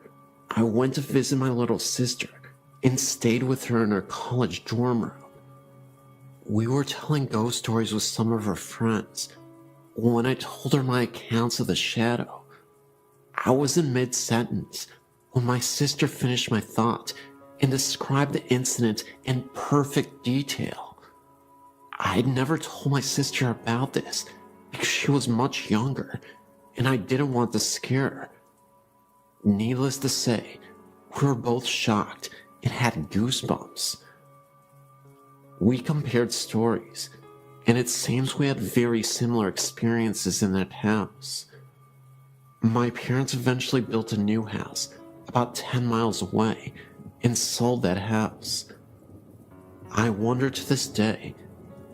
I went to visit my little sister and stayed with her in her college dorm room. We were telling ghost stories with some of her friends when I told her my accounts of the shadow. I was in mid-sentence when my sister finished my thought and described the incident in perfect detail. I had never told my sister about this because she was much younger and I didn't want to scare her. Needless to say, we were both shocked and had goosebumps. We compared stories, and it seems we had very similar experiences in that house. My parents eventually built a new house about 10 miles away and sold that house. I wonder to this day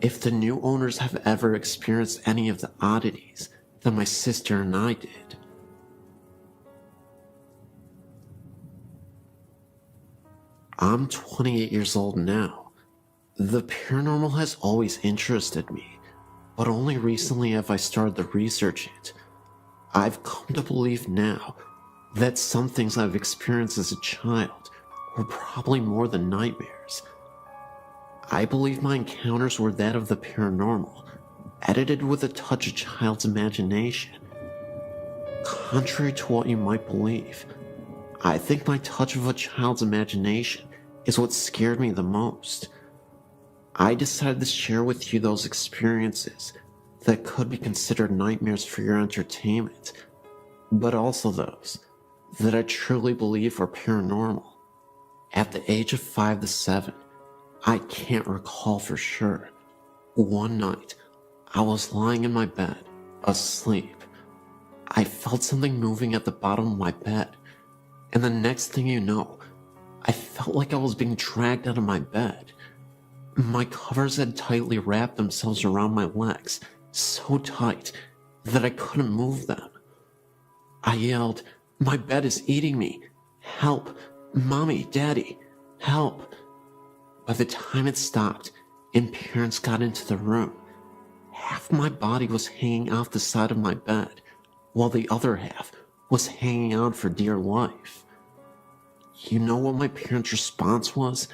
if the new owners have ever experienced any of the oddities that my sister and I did. I'm 28 years old now. The paranormal has always interested me, but only recently have I started to research it. I've come to believe now that some things I've experienced as a child were probably more than nightmares. I believe my encounters were that of the paranormal, edited with a touch of child's imagination. Contrary to what you might believe, I think my touch of a child's imagination is what scared me the most. I decided to share with you those experiences that could be considered nightmares for your entertainment, but also those that I truly believe are paranormal. At the age of 5 to 7, I can't recall for sure. One night, I was lying in my bed, asleep. I felt something moving at the bottom of my bed, and the next thing you know, I felt like I was being dragged out of my bed. My covers had tightly wrapped themselves around my legs, so tight that I couldn't move them. I yelled, "My bed is eating me! Help! Mommy, Daddy, help!" By the time it stopped and parents got into the room, half my body was hanging off the side of my bed, while the other half was hanging on for dear life. You know what my parents' response was?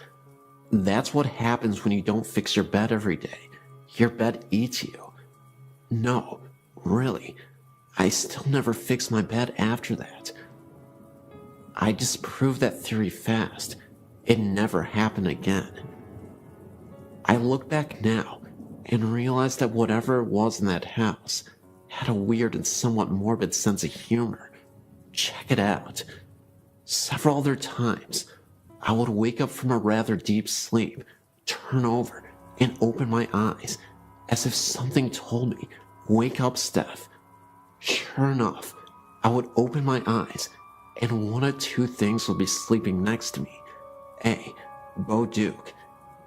That's what happens when you don't fix your bed every day. Your bed eats you. No, really, I still never fixed my bed after that. I disproved that theory fast. It never happened again. I look back now and realize that whatever it was in that house had a weird and somewhat morbid sense of humor. Check it out. Several other times, I would wake up from a rather deep sleep turn over, and open my eyes, as if something told me, "Wake up, Steph." Sure enough, I would open my eyes, and one of two things would be sleeping next to me. A. Bo Duke.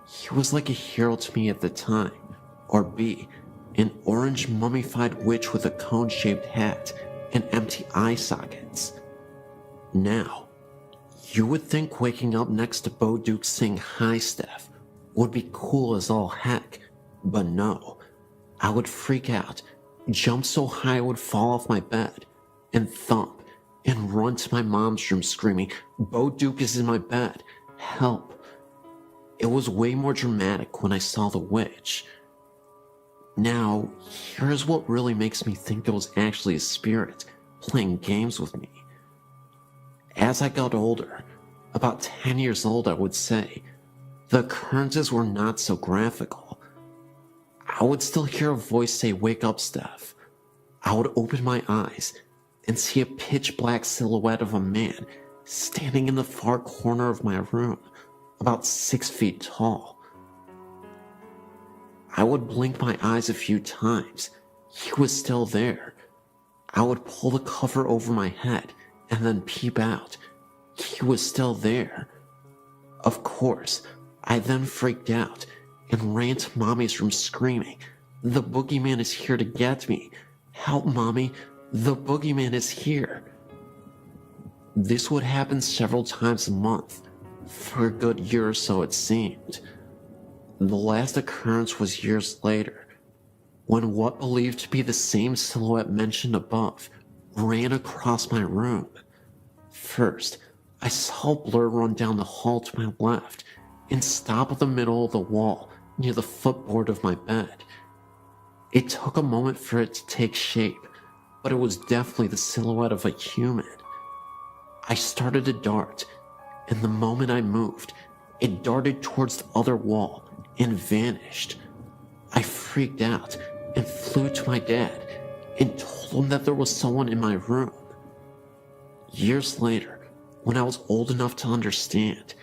He was like a hero to me at the time. Or B. An orange mummified witch with a cone-shaped hat and empty eye sockets. Now, you would think waking up next to Bo Duke saying "Hi, Steph" would be cool as all heck, but no. I would freak out, jump so high I would fall off my bed, and thump, and run to my mom's room screaming, "Bo Duke is in my bed, help." It was way more dramatic when I saw the witch. Now, here's what really makes me think it was actually a spirit playing games with me. As I got older, about 10 years old I would say, the occurrences were not so graphical. I would still hear a voice say, "Wake up, Steph." I would open my eyes and see a pitch black silhouette of a man standing in the far corner of my room, about 6 feet tall. I would blink my eyes a few times. He was still there. I would pull the cover over my head and then peep out. He was still there. Of course, I then freaked out and ran to Mommy's room screaming, "The boogeyman is here to get me. Help, Mommy, the boogeyman is here." This would happen several times a month, for a good year or so it seemed. The last occurrence was years later, when what believed to be the same silhouette mentioned above ran across my room. First, I saw a blur run down the hall to my left and stop at the middle of the wall near the footboard of my bed. It took a moment for it to take shape, but it was definitely the silhouette of a human. I started to dart, and the moment I moved, it darted towards the other wall and vanished. I freaked out and flew to my dad and told him that there was someone in my room. Years later, when I was old enough to understand,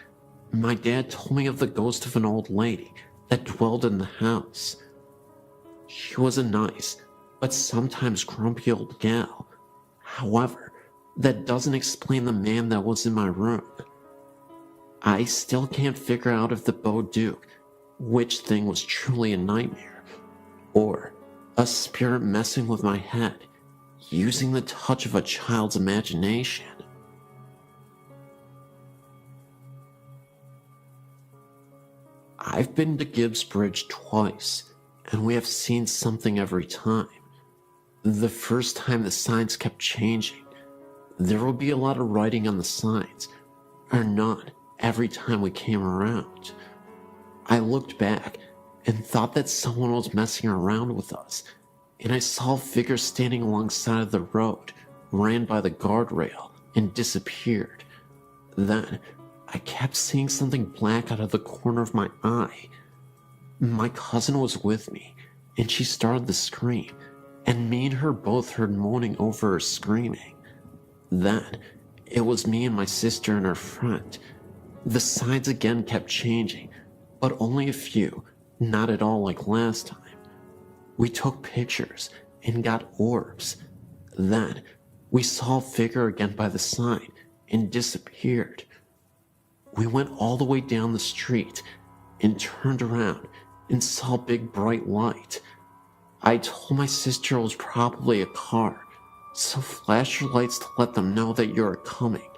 my dad told me of the ghost of an old lady that dwelled in the house. She was a nice, but sometimes grumpy old gal. However, that doesn't explain the man that was in my room. I still can't figure out if the Bo Duke witch thing was truly a nightmare, or a spirit messing with my head, using the touch of a child's imagination. I've been to Gibbs Bridge twice, and we have seen something every time. The first time the signs kept changing. There would be a lot of writing on the signs, or none, every time we came around. I looked back and thought that someone was messing around with us, and I saw a figure standing alongside of the road, ran by the guardrail, and disappeared. Then, I kept seeing something black out of the corner of my eye. My cousin was with me, and she started to scream, and me and her both heard moaning over her screaming. Then, it was me and my sister and her friend. The signs again kept changing, but only a few, not at all like last time. We took pictures and got orbs. Then, we saw a figure again by the sign and disappeared. We went all the way down the street and turned around and saw a big bright light. I told my sister it was probably a car, so flash your lights to let them know that you're coming.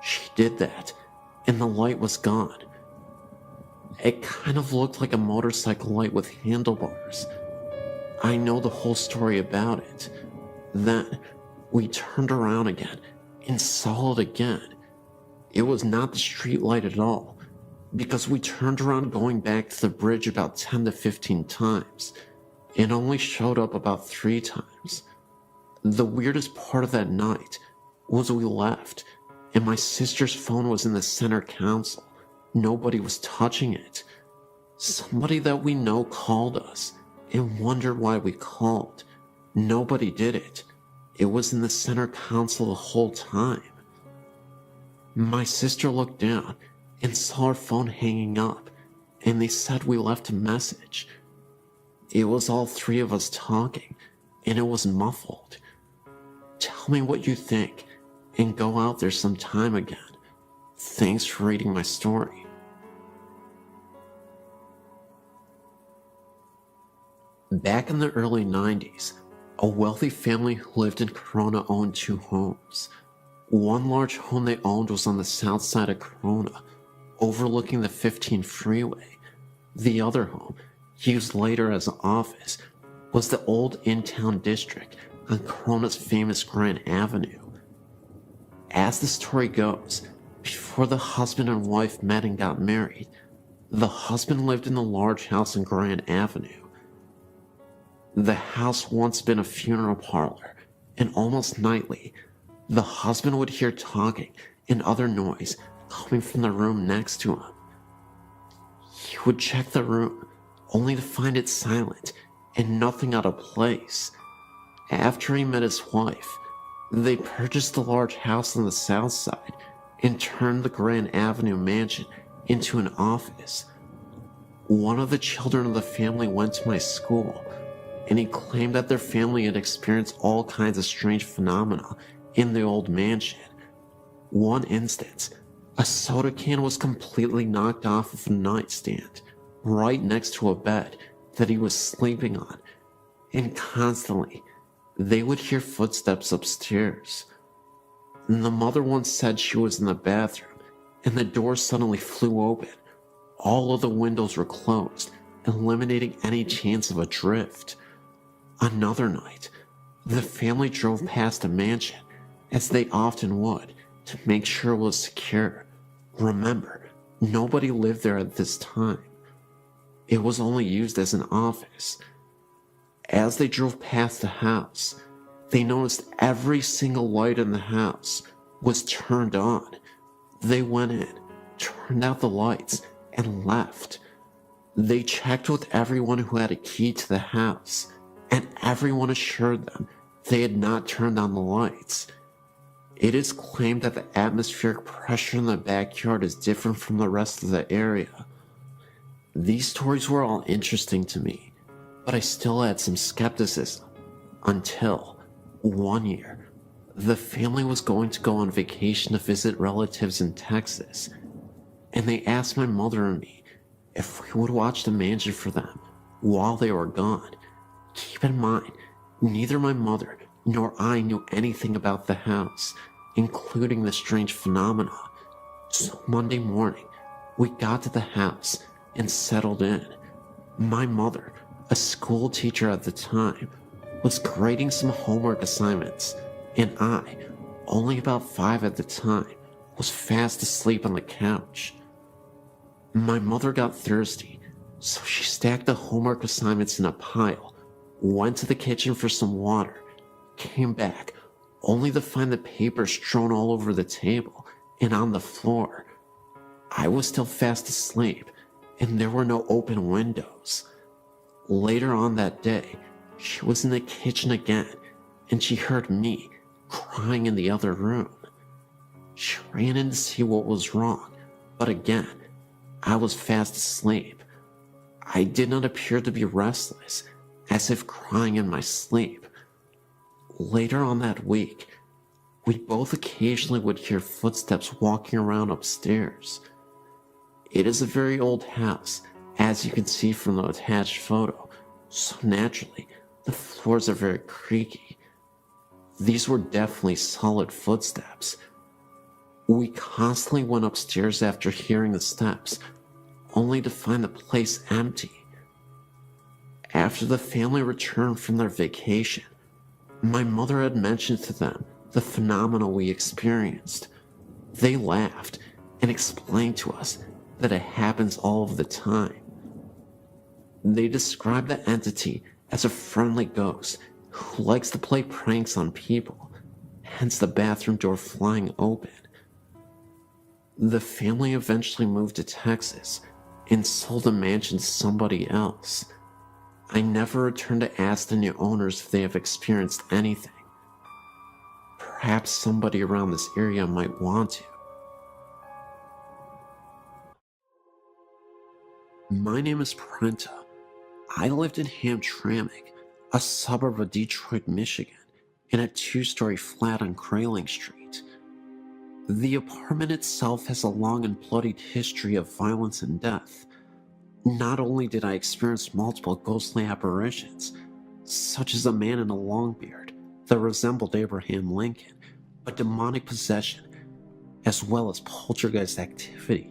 She did that, and the light was gone. It kind of looked like a motorcycle light with handlebars. I know the whole story about it. Then, we turned around again and saw it again. It was not the street light at all, because we turned around going back to the bridge about 10 to 15 times, and only showed up about 3 times. The weirdest part of that night was we left, and my sister's phone was in the center console. Nobody was touching it. Somebody that we know called us and wondered why we called. Nobody did it. It was in the center console the whole time. My sister looked down and saw her phone hanging up, and they said we left a message. It was all three of us talking, and it was muffled. Tell me what you think, and go out there sometime again. Thanks for reading my story. Back in the early 90s, a wealthy family who lived in Corona owned two homes. One large home they owned was on the south side of Corona, overlooking the 15 freeway. The other home, used later as an office, was the old in-town district on Corona's famous Grand Avenue. As the story goes, before the husband and wife met and got married, the husband lived in the large house on Grand Avenue. The house once been a funeral parlor, and almost nightly, the husband would hear talking and other noise coming from the room next to him. He would check the room, only to find it silent and nothing out of place. After he met his wife, they purchased the large house on the south side and turned the Grand Avenue mansion into an office. One of the children of the family went to my school, and he claimed that their family had experienced all kinds of strange phenomena in the old mansion. One instance, a soda can was completely knocked off of a nightstand right next to a bed that he was sleeping on, and constantly they would hear footsteps upstairs. And the mother once said she was in the bathroom and the door suddenly flew open. All of the windows were closed, eliminating any chance of a drift. Another night, the family drove past a mansion, as they often would, to make sure it was secure. Remember, nobody lived there at this time. It was only used as an office. As they drove past the house, they noticed every single light in the house was turned on. They went in, turned out the lights, and left. They checked with everyone who had a key to the house, and everyone assured them they had not turned on the lights. It is claimed that the atmospheric pressure in the backyard is different from the rest of the area. These stories were all interesting to me, but I still had some skepticism until one year, the family was going to go on vacation to visit relatives in Texas, and they asked my mother and me if we would watch the mansion for them while they were gone. Keep in mind, neither my mother nor I knew anything about the house, including the strange phenomena. So Monday morning, we got to the house and settled in. My mother, a school teacher at the time, was grading some homework assignments, and I, only about 5 at the time, was fast asleep on the couch. My mother got thirsty, so she stacked the homework assignments in a pile, went to the kitchen for some water, came back, only to find the paper strewn all over the table and on the floor. I was still fast asleep, and there were no open windows. Later on that day, she was in the kitchen again, and she heard me crying in the other room. She ran in to see what was wrong, but again, I was fast asleep. I did not appear to be restless, as if crying in my sleep. Later on that week, we both occasionally would hear footsteps walking around upstairs. It is a very old house, as you can see from the attached photo, so naturally, the floors are very creaky. These were definitely solid footsteps. We constantly went upstairs after hearing the steps, only to find the place empty. After the family returned from their vacation, my mother had mentioned to them the phenomena we experienced. They laughed and explained to us that it happens all of the time. They described the entity as a friendly ghost who likes to play pranks on people, hence the bathroom door flying open. The family eventually moved to Texas and sold the mansion to somebody else. I never returned to ask the new owners if they have experienced anything. Perhaps somebody around this area might want to. My name is Prenta. I lived in Hamtramck, a suburb of Detroit, Michigan, in a two-story flat on Grayling Street. The apartment itself has a long and bloodied history of violence and death. Not only did I experience multiple ghostly apparitions, such as a man in a long beard that resembled Abraham Lincoln, but demonic possession, as well as poltergeist activity.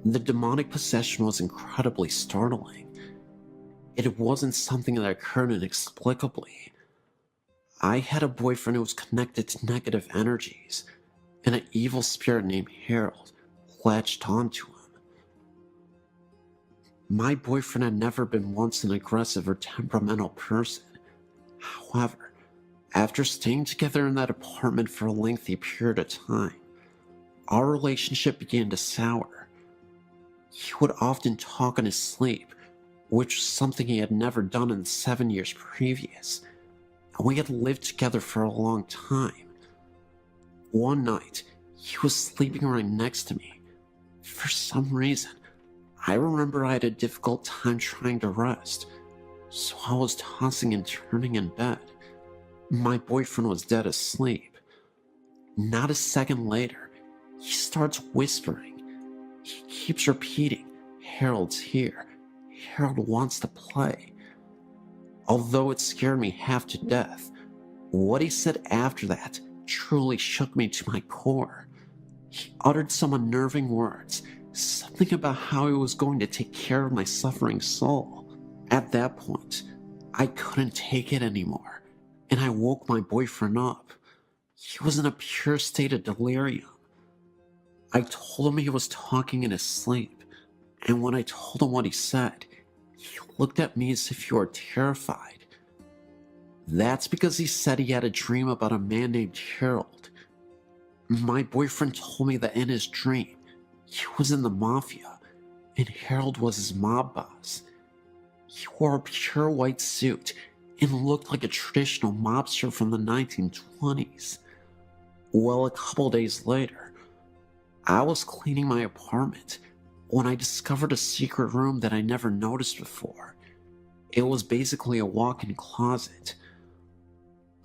The demonic possession was incredibly startling. It wasn't something that occurred inexplicably. I had a boyfriend who was connected to negative energies, and an evil spirit named Harold latched onto him. My boyfriend had never been once an aggressive or temperamental person. However, after staying together in that apartment for a lengthy period of time, our relationship began to sour. He would often talk in his sleep, which was something he had never done in the 7 years previous, and we had lived together for a long time. One night, he was sleeping right next to me. For some reason, I remember I had a difficult time trying to rest, so I was tossing and turning in bed. My boyfriend was dead asleep. Not a second later, he starts whispering. He keeps repeating, "Harold's here. Harold wants to play." Although it scared me half to death, what he said after that truly shook me to my core. He uttered some unnerving words, something about how he was going to take care of my suffering soul. At that point, I couldn't take it anymore, and I woke my boyfriend up. He was in a pure state of delirium. I told him he was talking in his sleep, and when I told him what he said, he looked at me as if he were terrified. That's because he said he had a dream about a man named Harold. My boyfriend told me that in his dream, he was in the mafia, and Harold was his mob boss. He wore a pure white suit and looked like a traditional mobster from the 1920s. Well, a couple days later, I was cleaning my apartment when I discovered a secret room that I never noticed before. It was basically a walk-in closet.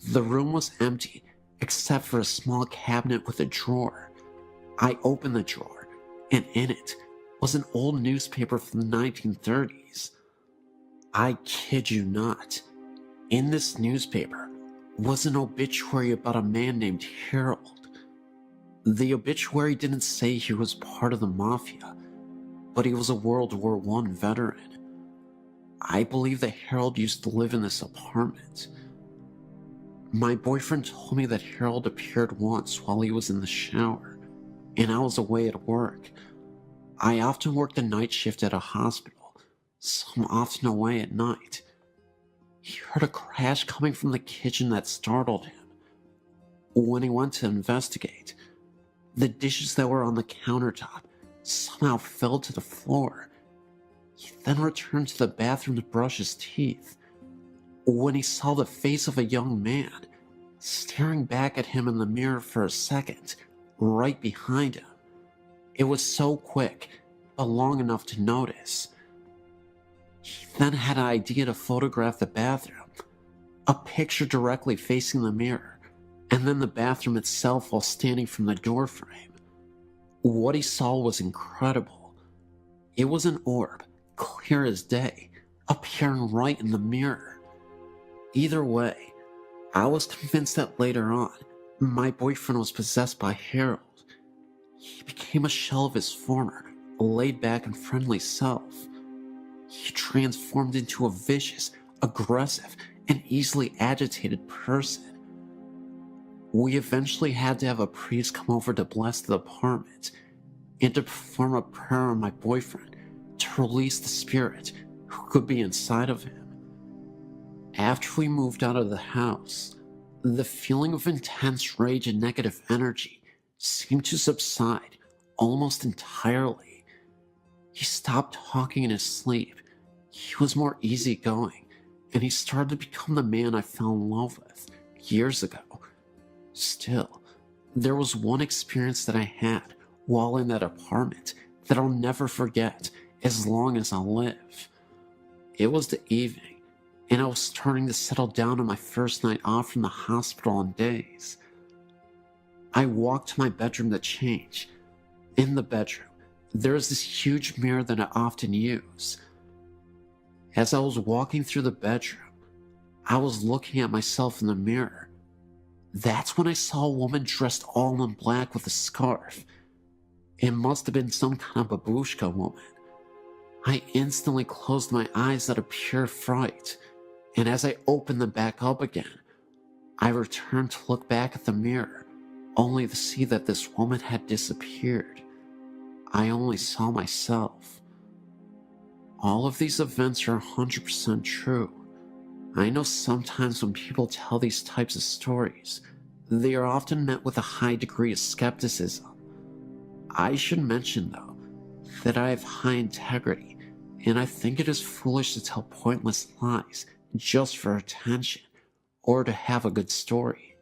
The room was empty except for a small cabinet with a drawer. I opened the drawer, and in it was an old newspaper from the 1930s. I kid you not. In this newspaper was an obituary about a man named Harold. The obituary didn't say he was part of the mafia, but he was a World War I veteran. I believe that Harold used to live in this apartment. My boyfriend told me that Harold appeared once while he was in the shower, and I was away at work. I often worked a night shift at a hospital, so I'm often away at night. He heard a crash coming from the kitchen that startled him. When he went to investigate, the dishes that were on the countertop somehow fell to the floor. He then returned to the bathroom to brush his teeth, when he saw the face of a young man staring back at him in the mirror for a second, right behind him. It was so quick, but long enough to notice. He then had an idea to photograph the bathroom, a picture directly facing the mirror, and then the bathroom itself while standing from the doorframe. What he saw was incredible. It was an orb, clear as day, appearing right in the mirror. Either way, I was convinced that later on, my boyfriend was possessed by Harold. He became a shell of his former, laid-back and friendly self. He transformed into a vicious, aggressive, and easily agitated person. We eventually had to have a priest come over to bless the apartment and to perform a prayer on my boyfriend to release the spirit who could be inside of him. After we moved out of the house, the feeling of intense rage and negative energy seemed to subside almost entirely. He stopped talking in his sleep. He was more easygoing, and he started to become the man I fell in love with years ago. Still, there was one experience that I had while in that apartment that I'll never forget, as long as I live. It was the evening, and I was starting to settle down on my first night off from the hospital in days. I walked to my bedroom to change. In the bedroom, there is this huge mirror that I often use. As I was walking through the bedroom, I was looking at myself in the mirror. That's when I saw a woman dressed all in black with a scarf. It must have been some kind of babushka woman. I instantly closed my eyes out of pure fright, and as I opened them back up again, I returned to look back at the mirror, only to see that this woman had disappeared. I only saw myself. All of these events are 100% true. I know sometimes when people tell these types of stories, they are often met with a high degree of skepticism. I should mention, though, that I have high integrity, and I think it is foolish to tell pointless lies just for attention or to have a good story.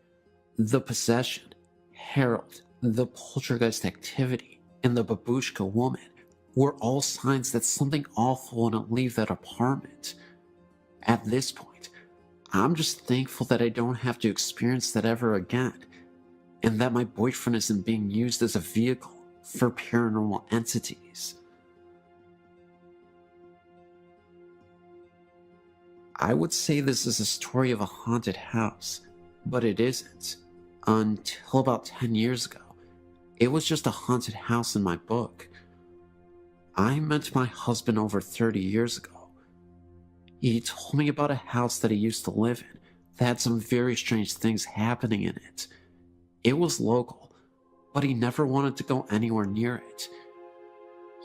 The possession, Harold, the poltergeist activity, and the babushka woman were all signs that something awful wouldn't leave that apartment. At this point, I'm just thankful that I don't have to experience that ever again, and that my boyfriend isn't being used as a vehicle for paranormal entities. I would say this is a story of a haunted house, but it isn't. Until about 10 years ago, it was just a haunted house in my book. I met my husband over 30 years ago. He told me about a house that he used to live in that had some very strange things happening in it. It was local, but he never wanted to go anywhere near it.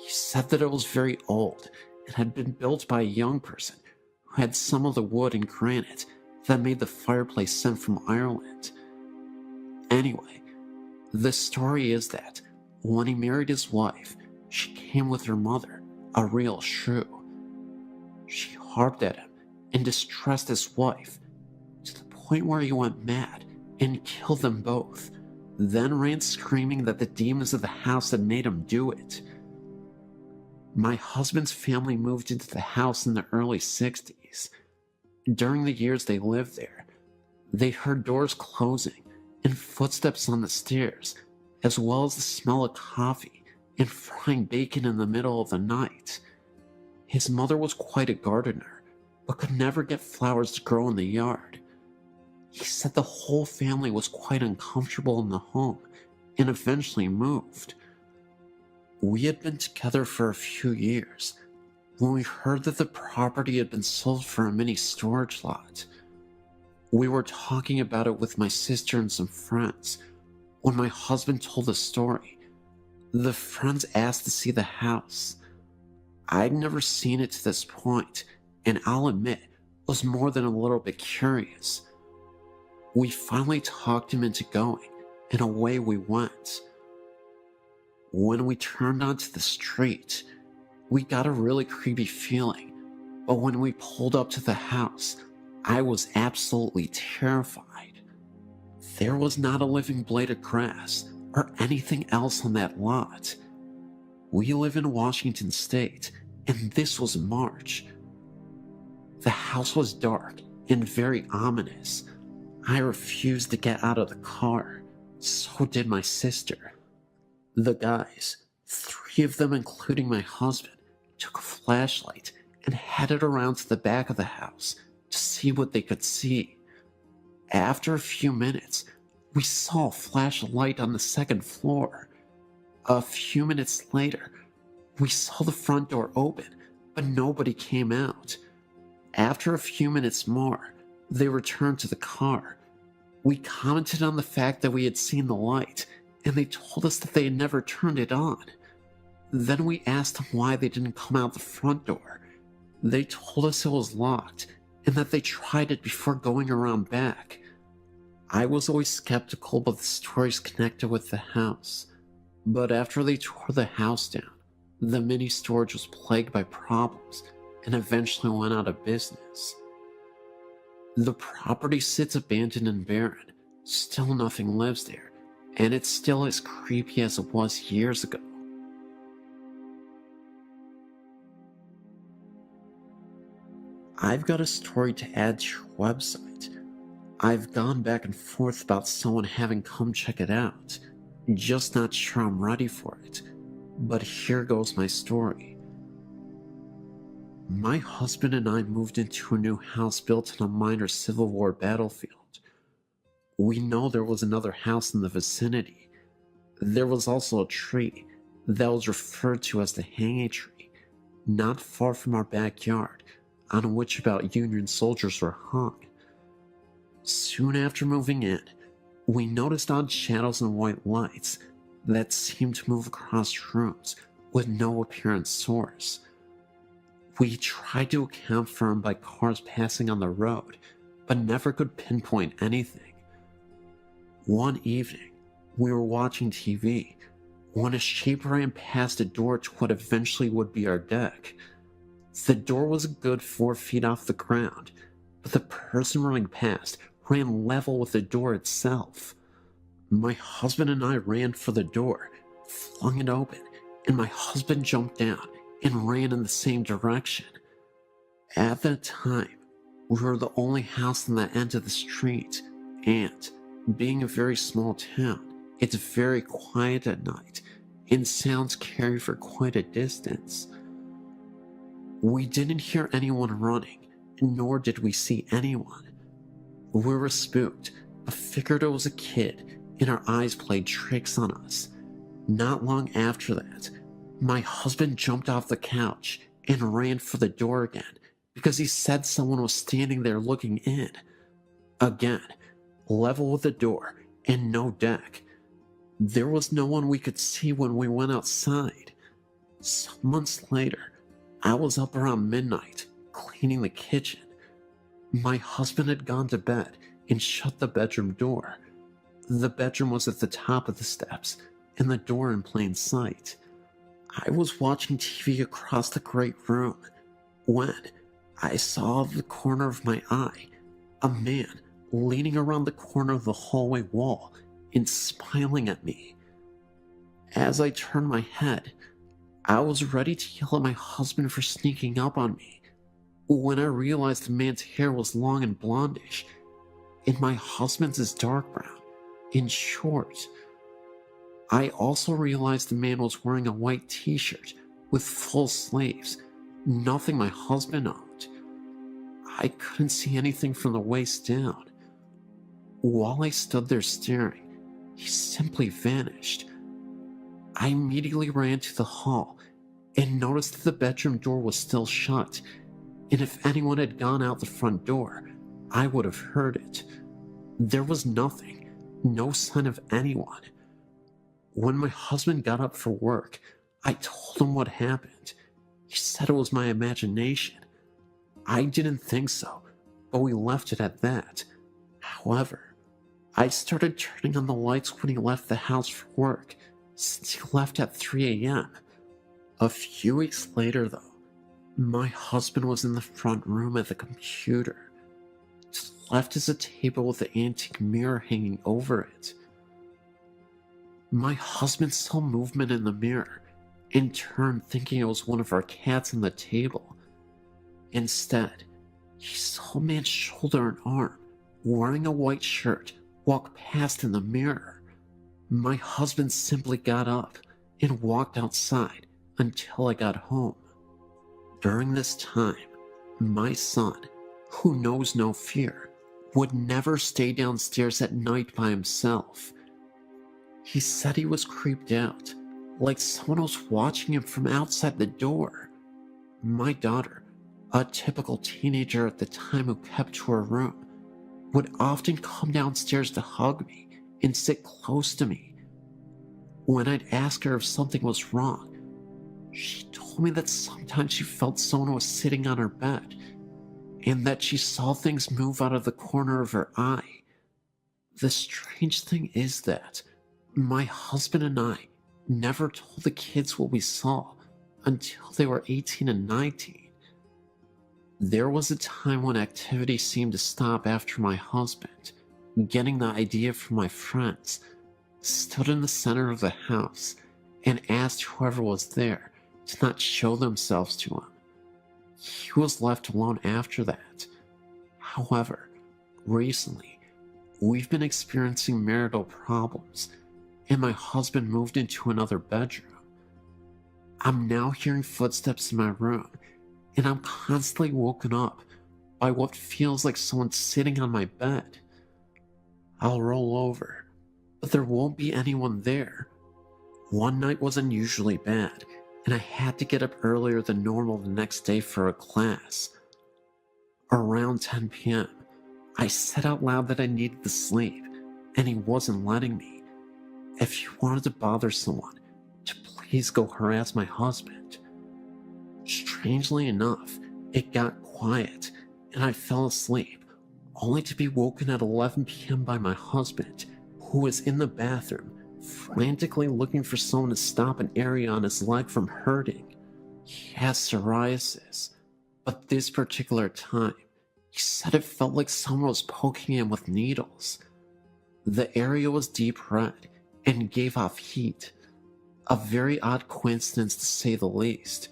He said that it was very old and had been built by a young person who had some of the wood and granite that made the fireplace sent from Ireland. Anyway, the story is that when he married his wife, she came with her mother, a real shrew. She harped at him and distressed his wife to the point where he went mad and killed them both, then ran screaming that the demons of the house had made him do it. My husband's family moved into the house in the early 60s. During the years they lived there, they heard doors closing and footsteps on the stairs, as well as the smell of coffee and frying bacon in the middle of the night. His mother was quite a gardener, but could never get flowers to grow in the yard. He said the whole family was quite uncomfortable in the home and eventually moved. We had been together for a few years when we heard that the property had been sold for a mini storage lot. We were talking about it with my sister and some friends when my husband told the story. The friends asked to see the house. I'd never seen it to this point, and I'll admit, was more than a little bit curious. We finally talked him into going, and away we went. When we turned onto the street, we got a really creepy feeling, but when we pulled up to the house, I was absolutely terrified. There was not a living blade of grass or anything else on that lot. We live in Washington State, and this was March. The house was dark and very ominous. I refused to get out of the car. So did my sister. The guys, 3 of them including my husband, took a flashlight and headed around to the back of the house to see what they could see. After a few minutes, we saw a flash of light on the 2nd floor. A few minutes later, we saw the front door open, but nobody came out. After a few minutes more, they returned to the car. We commented on the fact that we had seen the light, and they told us that they had never turned it on. Then we asked them why they didn't come out the front door. They told us it was locked, and that they tried it before going around back. I was always skeptical about the stories connected with the house, but after they tore the house down, the mini storage was plagued by problems and eventually went out of business. The property sits abandoned and barren. Still nothing lives there, and it's still as creepy as it was years ago. I've got a story to add to your website. I've gone back and forth about someone having come check it out. Just not sure I'm ready for it. But here goes my story. My husband and I moved into a new house built on a minor Civil War battlefield. We know there was another house in the vicinity. There was also a tree that was referred to as the hanging tree, not far from our backyard, on which about Union soldiers were hung. Soon after moving in, we noticed odd shadows and white lights that seemed to move across rooms with no apparent source. We tried to account for them by cars passing on the road, but never could pinpoint anything. One evening, we were watching TV when a shape ran past a door to what eventually would be our deck. The door was a good 4 feet off the ground, but the person running past ran level with the door itself. My husband and I ran for the door, flung it open, and my husband jumped down and ran in the same direction. At that time, we were the only house on that end of the street, and being a very small town, it's very quiet at night, and sounds carry for quite a distance. We didn't hear anyone running, nor did we see anyone. We were spooked, but figured it was a kid, and our eyes played tricks on us. Not long after that, my husband jumped off the couch and ran for the door again, because he said someone was standing there looking in. Again, level with the door and no deck. There was no one we could see when we went outside. Some months later, I was up around midnight, cleaning the kitchen. My husband had gone to bed and shut the bedroom door. The bedroom was at the top of the steps, and the door in plain sight. I was watching TV across the great room when I saw out of the corner of my eye a man leaning around the corner of the hallway wall and smiling at me. As I turned my head, I was ready to yell at my husband for sneaking up on me when I realized the man's hair was long and blondish, and my husband's is dark brown and short. I also realized the man was wearing a white t-shirt with full sleeves, nothing my husband owned. I couldn't see anything from the waist down. While I stood there staring, he simply vanished. I immediately ran to the hall and noticed that the bedroom door was still shut, and if anyone had gone out the front door, I would have heard it. There was nothing, no sign of anyone. When my husband got up for work, I told him what happened. He said it was my imagination. I didn't think so, but we left it at that. However, I started turning on the lights when he left the house for work, since he left at 3 a.m. A few weeks later, though, my husband was in the front room at the computer. To the left is a table with an antique mirror hanging over it. My husband saw movement in the mirror, in turn thinking it was one of our cats on the table. Instead, he saw a man's shoulder and arm, wearing a white shirt, walk past in the mirror. My husband simply got up and walked outside until I got home. During this time, my son, who knows no fear, would never stay downstairs at night by himself. He said he was creeped out, like someone was watching him from outside the door. My daughter, a typical teenager at the time who kept to her room, would often come downstairs to hug me and sit close to me. When I'd ask her if something was wrong, she told me that sometimes she felt someone was sitting on her bed, and that she saw things move out of the corner of her eye. The strange thing is that my husband and I never told the kids what we saw until they were 18 and 19. There was a time when activity seemed to stop after my husband, getting the idea from my friends, stood in the center of the house and asked whoever was there to not show themselves to him. He was left alone after that. However, recently, we've been experiencing marital problems, and my husband moved into another bedroom. I'm now hearing footsteps in my room, and I'm constantly woken up by what feels like someone sitting on my bed. I'll roll over, but there won't be anyone there. One night was unusually bad, and I had to get up earlier than normal the next day for a class. Around 10 p.m., I said out loud that I needed to sleep, and he wasn't letting me. If you wanted to bother someone, to please go harass my husband. Strangely enough, it got quiet, and I fell asleep, only to be woken at 11 p.m. by my husband, who was in the bathroom, frantically looking for someone to stop an area on his leg from hurting. He has psoriasis, but this particular time, he said it felt like someone was poking him with needles. The area was deep red and gave off heat. A very odd coincidence to say the least.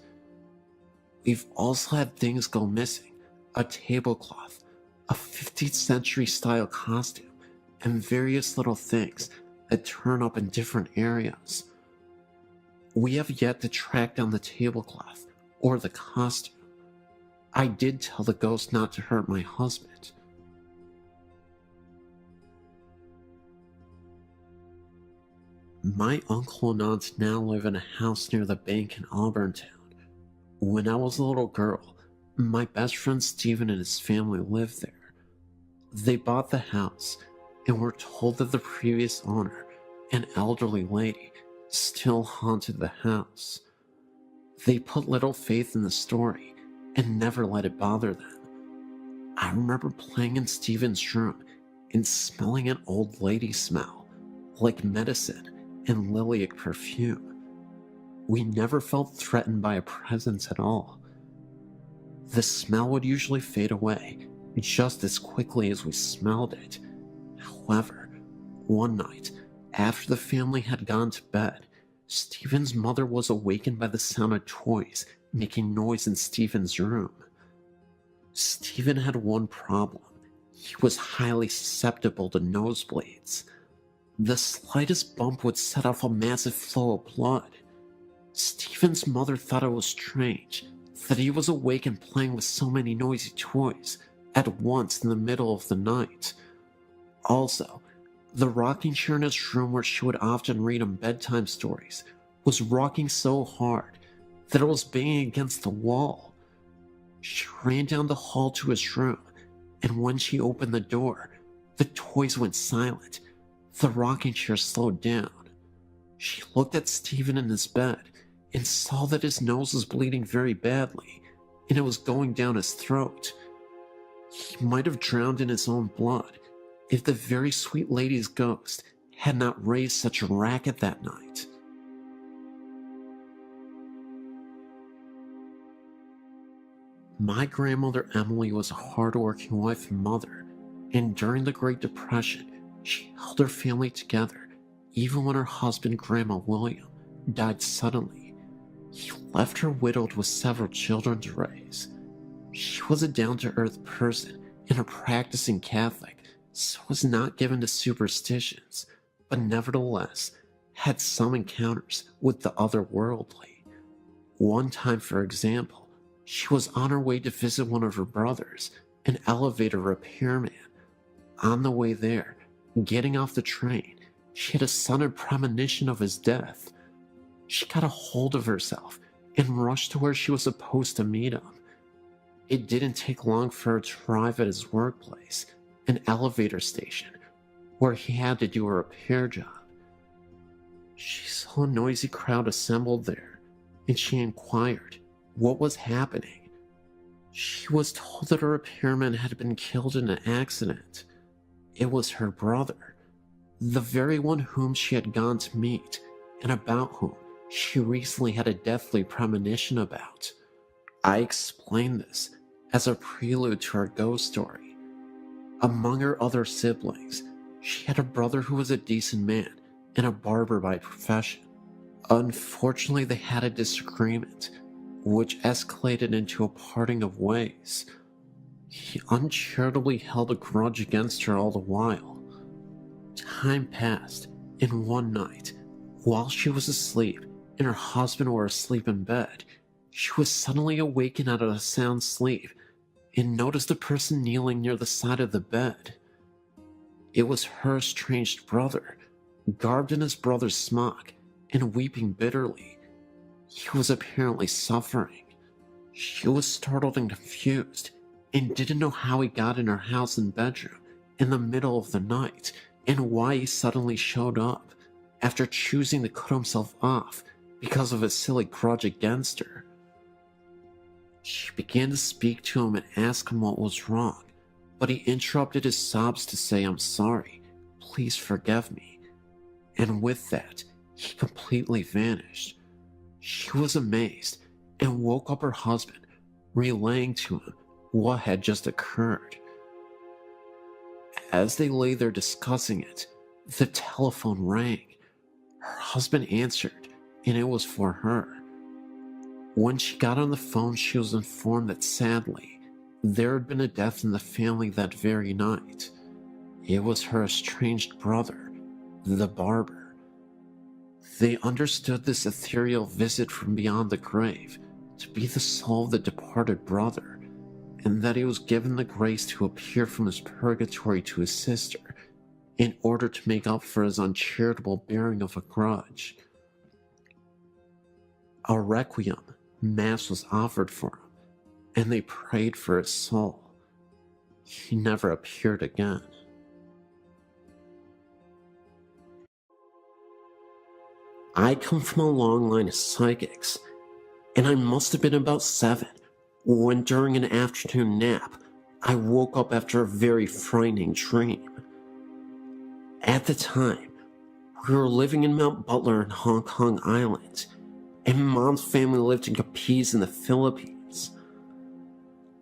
We've also had things go missing: a tablecloth, a 15th century style costume, and various little things that turn up in different areas. We have yet to track down the tablecloth or the costume. I did tell the ghost not to hurt my husband. My uncle and aunt now live in a house near the bank in Auburntown. When I was a little girl, my best friend Stephen and his family lived there. They bought the house and were told that the previous owner, an elderly lady, still haunted the house. They put little faith in the story and never let it bother them. I remember playing in Stephen's room and smelling an old lady smell, like medicine and lilac perfume. We never felt threatened by a presence at all. The smell would usually fade away just as quickly as we smelled it. However, one night, after the family had gone to bed, Stephen's mother was awakened by the sound of toys making noise in Stephen's room. Stephen had one problem. He was highly susceptible to nosebleeds. The slightest bump would set off a massive flow of blood. Stephen's mother thought it was strange that he was awake and playing with so many noisy toys at once in the middle of the night. Also, the rocking chair in his room where she would often read him bedtime stories was rocking so hard that it was banging against the wall. She ran down the hall to his room, and when she opened the door, the toys went silent. The rocking chair slowed down. She looked at Stephen in his bed and saw that his nose was bleeding very badly, and it was going down his throat. He might have drowned in his own blood if the very sweet lady's ghost had not raised such a racket that night. My grandmother Emily was a hard-working wife and mother, and during the Great Depression, she held her family together even when her husband, Grandma William, died suddenly. He left her widowed with several children to raise. She was a down-to-earth person and a practicing Catholic, so was not given to superstitions, but nevertheless had some encounters with the otherworldly. One time, for example, she was on her way to visit one of her brothers, an elevator repairman. On the way there, getting off the train, she had a sudden premonition of his death. She got a hold of herself and rushed to where she was supposed to meet him. It didn't take long for her to arrive at his workplace, an elevator station, where he had to do a repair job. She saw a noisy crowd assembled there, and she inquired what was happening. She was told that a repairman had been killed in an accident. It was her brother, the very one whom she had gone to meet, and about whom she recently had a deathly premonition about. I explained this as a prelude to her ghost story. Among her other siblings, she had a brother who was a decent man and a barber by profession. Unfortunately, they had a disagreement, which escalated into a parting of ways. He uncharitably held a grudge against her all the while. Time passed, and one night, while she was asleep and her husband were asleep in bed, she was suddenly awakened out of a sound sleep and noticed a person kneeling near the side of the bed. It was her estranged brother, garbed in his brother's smock and weeping bitterly. He was apparently suffering. She was startled and confused and didn't know how he got in her house and bedroom in the middle of the night and why he suddenly showed up after choosing to cut himself off because of a silly grudge against her. She began to speak to him and ask him what was wrong, but he interrupted his sobs to say, "I'm sorry, please forgive me." And with that, he completely vanished. She was amazed and woke up her husband, relaying to him what had just occurred. As they lay there discussing it, the telephone rang. Her husband answered, and it was for her. When she got on the phone, she was informed that sadly, there had been a death in the family that very night. It was her estranged brother, the barber. They understood this ethereal visit from beyond the grave to be the soul of the departed brother, and that he was given the grace to appear from his purgatory to his sister in order to make up for his uncharitable bearing of a grudge. A requiem mass was offered for him, and they prayed for his soul. He never appeared again. I come from a long line of psychics, and I must have been about 7 when, during an afternoon nap, I woke up after a very frightening dream. At the time, we were living in Mount Butler in Hong Kong Island, and Mom's family lived in Capiz in the Philippines.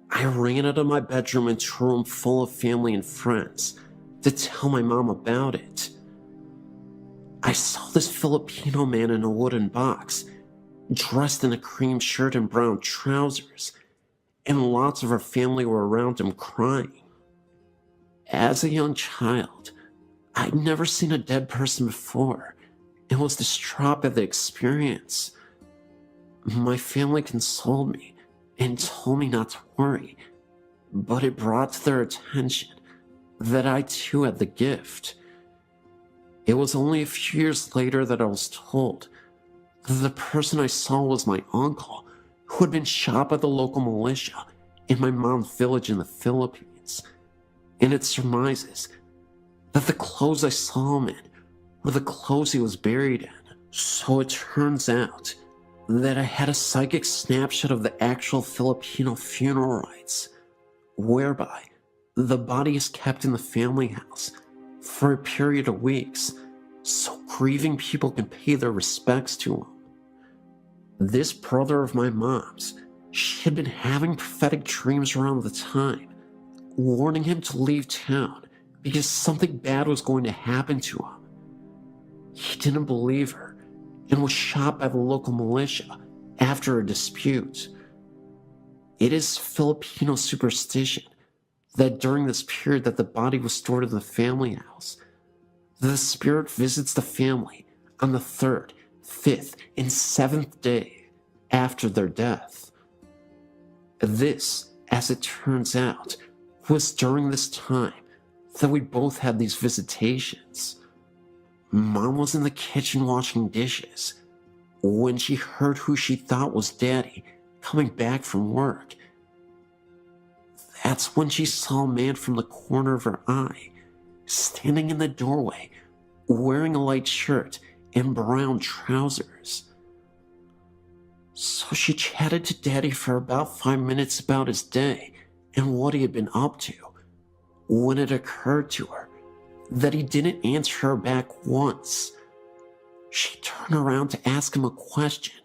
I ran out of my bedroom into a room full of family and friends to tell my mom about it. I saw this Filipino man in a wooden box, dressed in a cream shirt and brown trousers, and lots of our family were around him crying. As a young child, I'd never seen a dead person before and was distraught by the experience. My family consoled me and told me not to worry, but it brought to their attention that I too had the gift. It was only a few years later that I was told that the person I saw was my uncle, who had been shot by the local militia in my mom's village in the Philippines, and it surmises that the clothes I saw him in were the clothes he was buried in. So it turns out that I had a psychic snapshot of the actual Filipino funeral rites, whereby the body is kept in the family house for a period of weeks so grieving people can pay their respects to him. This brother of my mom's, she had been having prophetic dreams around the time, warning him to leave town because something bad was going to happen to him. He didn't believe her and was shot by the local militia after a dispute. It is Filipino superstition that during this period that the body was stored in the family house, the spirit visits the family on the 3rd, 5th, and 7th day after their death. This, as it turns out, was during this time that we both had these visitations. Mom was in the kitchen washing dishes when she heard who she thought was Daddy coming back from work. That's when she saw a man from the corner of her eye, standing in the doorway, wearing a light shirt and brown trousers. So she chatted to Daddy for about 5 minutes about his day and what he had been up to, when it occurred to her that he didn't answer her back once. She turned around to ask him a question,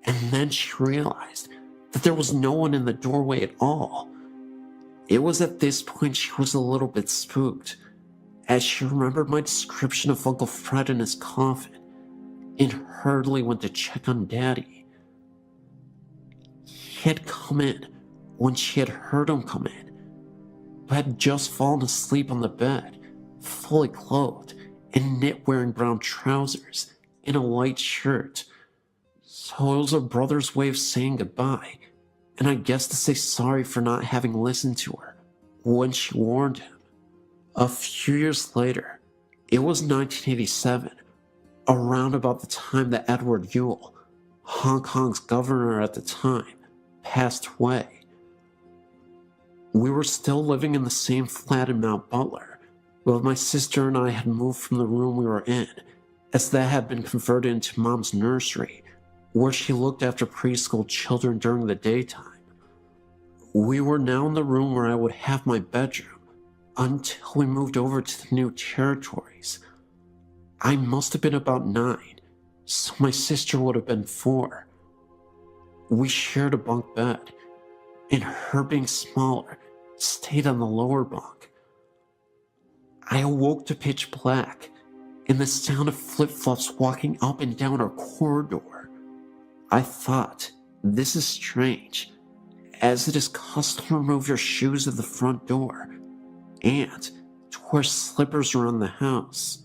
and then she realized that there was no one in the doorway at all. It was at this point she was a little bit spooked, as she remembered my description of Uncle Fred in his coffin, and hurriedly went to check on Daddy. had come in when she had heard him come in, but had just fallen asleep on the bed, fully clothed, in knit-wearing brown trousers and a light shirt. So it was her brother's way of saying goodbye, and I guess to say sorry for not having listened to her when she warned him. A few years later, it was 1987, around about the time that Edward Yule, Hong Kong's governor at the time, passed away. We were still living in the same flat in Mount Butler, but my sister and I had moved from the room we were in, as that had been converted into Mom's nursery, where she looked after preschool children during the daytime. We were now in the room where I would have my bedroom, until we moved over to the new territories. I must have been about 9, so my sister would have been 4. We shared a bunk bed, and her being smaller, stayed on the lower bunk. I awoke to pitch black, and the sound of flip-flops walking up and down our corridor. I thought, this is strange, as it is custom to remove your shoes at the front door, and to wear slippers around the house.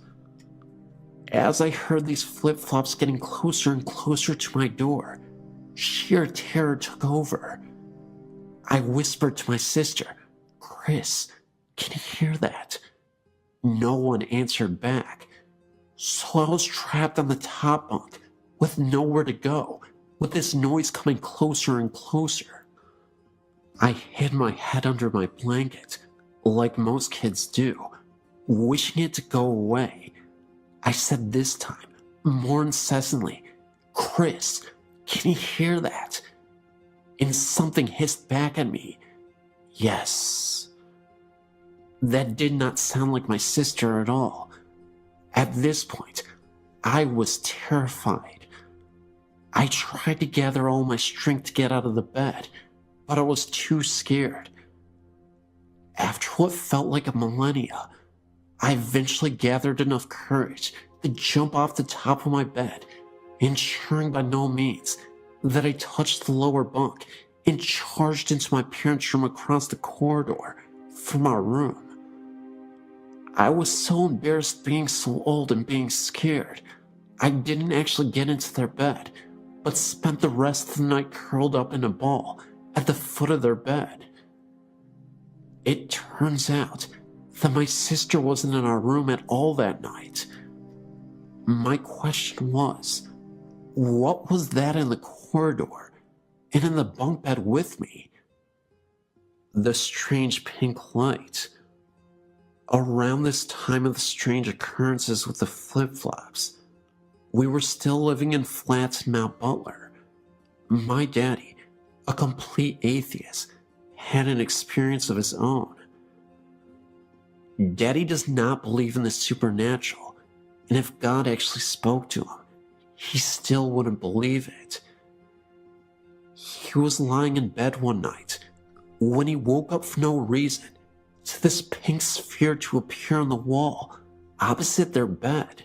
As I heard these flip-flops getting closer and closer to my door, sheer terror took over. I whispered to my sister, "Chris, can you hear that?" No one answered back, so I was trapped on the top bunk with nowhere to go, with this noise coming closer and closer. I hid my head under my blanket, like most kids do, wishing it to go away. I said this time, more incessantly, "Chris, can you hear that?" And something hissed back at me, "Yes." That did not sound like my sister at all. At this point, I was terrified. I tried to gather all my strength to get out of the bed, but I was too scared. After what felt like a millennia, I eventually gathered enough courage to jump off the top of my bed, ensuring by no means that I touched the lower bunk, and charged into my parents' room across the corridor from our room. I was so embarrassed being so old and being scared, I didn't actually get into their bed, but spent the rest of the night curled up in a ball at the foot of their bed. It turns out that my sister wasn't in our room at all that night. My question was, what was that in the corridor and in the bunk bed with me? The strange pink light. Around this time of the strange occurrences with the flip-flops, we were still living in flats in Mount Butler. My daddy, a complete atheist, had an experience of his own. Daddy does not believe in the supernatural, and if God actually spoke to him, he still wouldn't believe it. He was lying in bed one night when he woke up for no reason to this pink sphere to appear on the wall opposite their bed.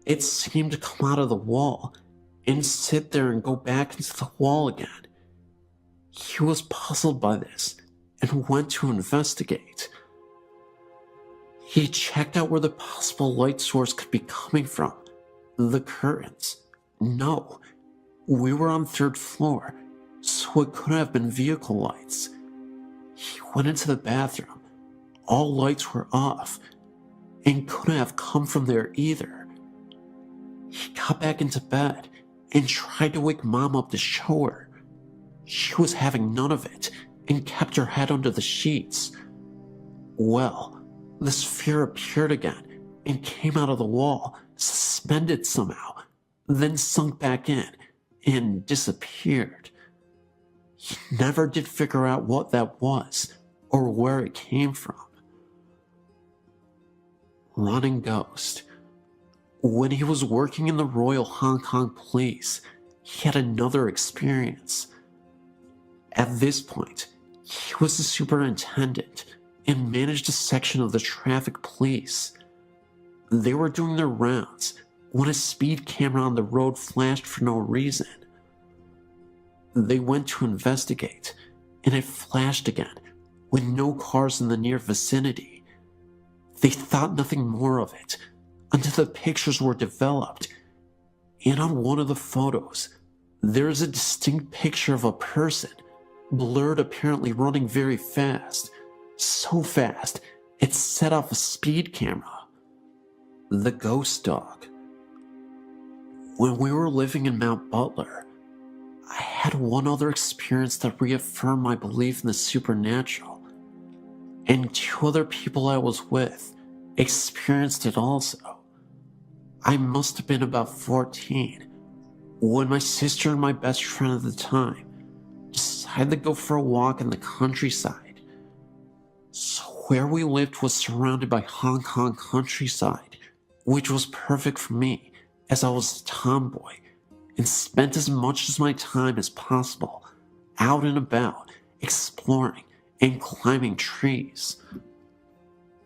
It seemed to come out of the wall and sit there and go back into the wall again. He was puzzled by this and went to investigate. He checked out where the possible light source could be coming from. The curtains. No, we were on 3rd floor, so it couldn't have been vehicle lights. He went into the bathroom. All lights were off, and couldn't have come from there either. He got back into bed and tried to wake Mom up to show her. She was having none of it and kept her head under the sheets. Well, the sphere appeared again and came out of the wall, suspended somehow, then sunk back in and disappeared. He never did figure out what that was or where it came from. Running ghost. When he was working in the Royal Hong Kong Police, he had another experience. At this point, he was the superintendent and managed a section of the traffic police. They were doing their rounds when a speed camera on the road flashed for no reason. They went to investigate, and it flashed again, with no cars in the near vicinity. They thought nothing more of it until the pictures were developed, and on one of the photos, there is a distinct picture of a person, blurred, apparently running very fast, so fast it set off a speed camera. The ghost dog. When we were living in Mount Butler, I had one other experience that reaffirmed my belief in the supernatural, and two other people I was with experienced it also. I must have been about 14 when my sister and my best friend at the time decided to go for a walk in the countryside. So where we lived was surrounded by Hong Kong countryside, which was perfect for me as I was a tomboy and spent as much of my time as possible out and about, exploring and climbing trees.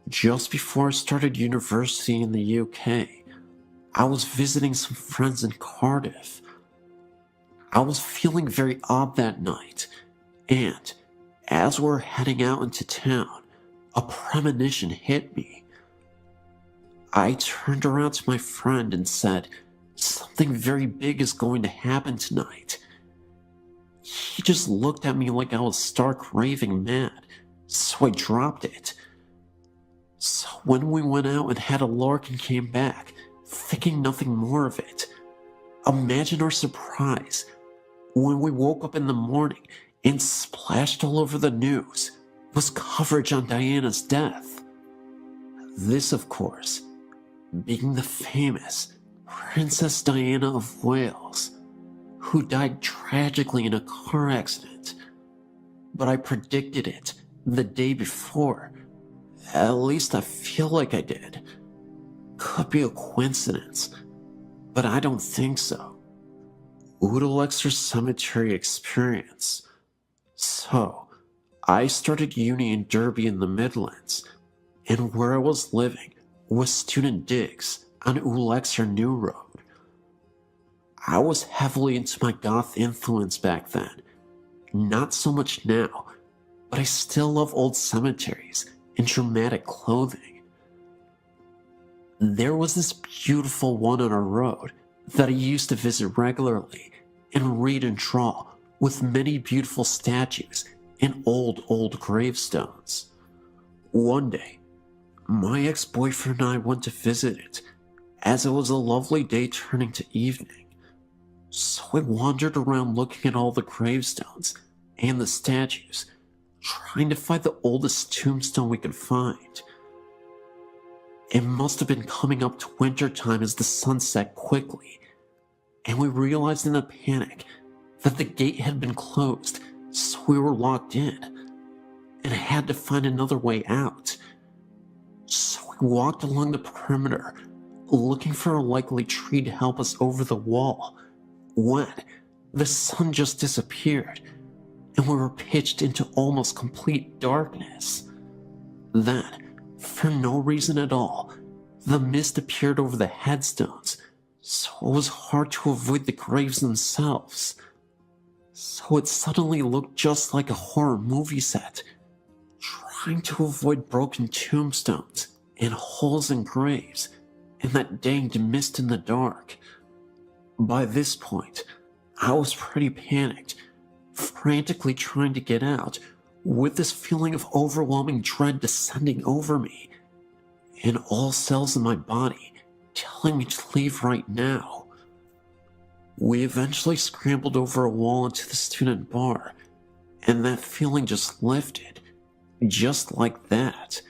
Just before I started university in the UK, I was visiting some friends in Cardiff. I was feeling very odd that night, and as we were heading out into town, a premonition hit me. I turned around to my friend and said, "Something very big is going to happen tonight." He just looked at me like I was stark raving mad, so I dropped it. So when we went out and had a lark and came back, thinking nothing more of it, imagine our surprise when we woke up in the morning and splashed all over the news was coverage on Diana's death. This, of course, being the famous Princess Diana of Wales, who died tragically in a car accident. But I predicted it the day before. At least I feel like I did. Could be a coincidence, but I don't think so. Oodalexer Cemetery experience. So, I started uni in Derby in the Midlands, and where I was living was student digs on Oodalexer New Road. I was heavily into my goth influence back then. Not so much now, but I still love old cemeteries and dramatic clothing. There was this beautiful one on our road that I used to visit regularly and read and draw, with many beautiful statues and old gravestones. One day, my ex-boyfriend and I went to visit it, as it was a lovely day turning to evening. So I wandered around looking at all the gravestones and the statues, trying to find the oldest tombstone we could find. It must have been coming up to winter time as the sun set quickly, and we realized in a panic that the gate had been closed, so we were locked in, and I had to find another way out. So we walked along the perimeter, looking for a likely tree to help us over the wall, when the sun just disappeared, and we were pitched into almost complete darkness. Then, for no reason at all, the mist appeared over the headstones, so it was hard to avoid the graves themselves. So it suddenly looked just like a horror movie set, trying to avoid broken tombstones and holes in graves and that danged mist in the dark. By this point, I was pretty panicked, frantically trying to get out, with this feeling of overwhelming dread descending over me, and all cells in my body telling me to leave right now. We eventually scrambled over a wall into the student bar, and that feeling just lifted, just like that.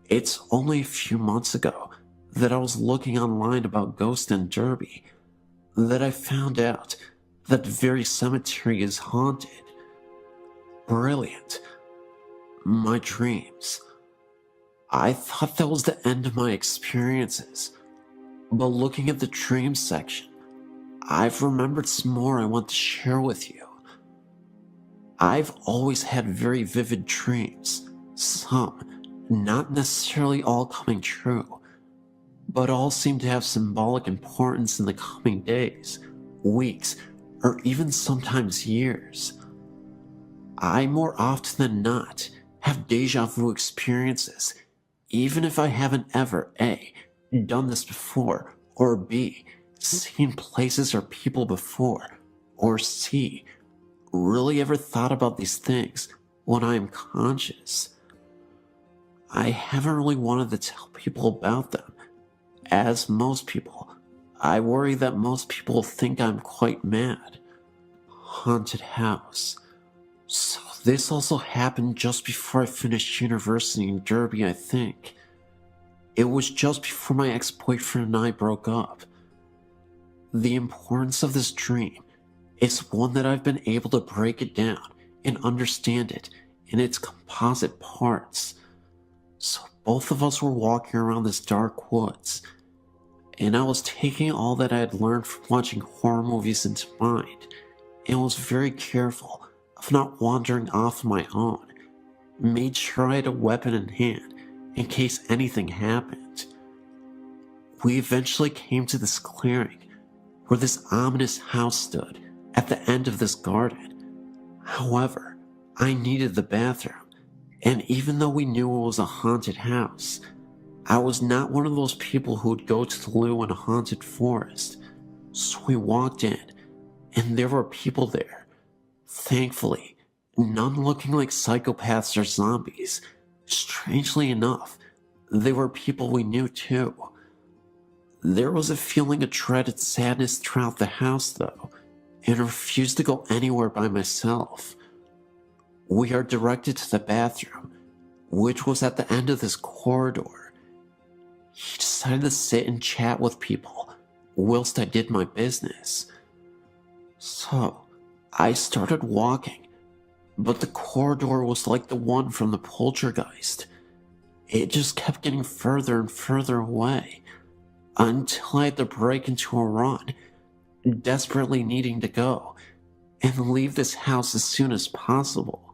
It's only a few months ago that I was looking online about ghosts in Derby that I found out that the very cemetery is haunted. Brilliant. My dreams. I thought that was the end of my experiences, but looking at the dreams section, I've remembered some more I want to share with you. I've always had very vivid dreams, some not necessarily all coming true, but all seem to have symbolic importance in the coming days, weeks, or even sometimes years. I more often than not have deja vu experiences, even if I haven't ever A, done this before, or B, seen places or people before, or C, really ever thought about these things when I am conscious. I haven't really wanted to tell people about them. As most people, I worry that most people think I'm quite mad. Haunted house. So this also happened just before I finished university in Derby, I think. It was just before my ex-boyfriend and I broke up. The importance of this dream is one that I've been able to break it down and understand it in its composite parts. So both of us were walking around this dark woods, and I was taking all that I had learned from watching horror movies into mind, and was very careful of not wandering off on my own. Made sure I had a weapon in hand in case anything happened. We eventually came to this clearing where this ominous house stood at the end of this garden. However, I needed the bathroom, and even though we knew it was a haunted house, I was not one of those people who would go to the loo in a haunted forest. So we walked in, and there were people there. Thankfully, none looking like psychopaths or zombies. Strangely enough, they were people we knew too. There was a feeling of dreaded sadness throughout the house though, and I refused to go anywhere by myself. We are directed to the bathroom, which was at the end of this corridor. He decided to sit and chat with people whilst I did my business. So, I started walking, but the corridor was like the one from the poltergeist. It just kept getting further and further away, until I had to break into a run, desperately needing to go, and leave this house as soon as possible.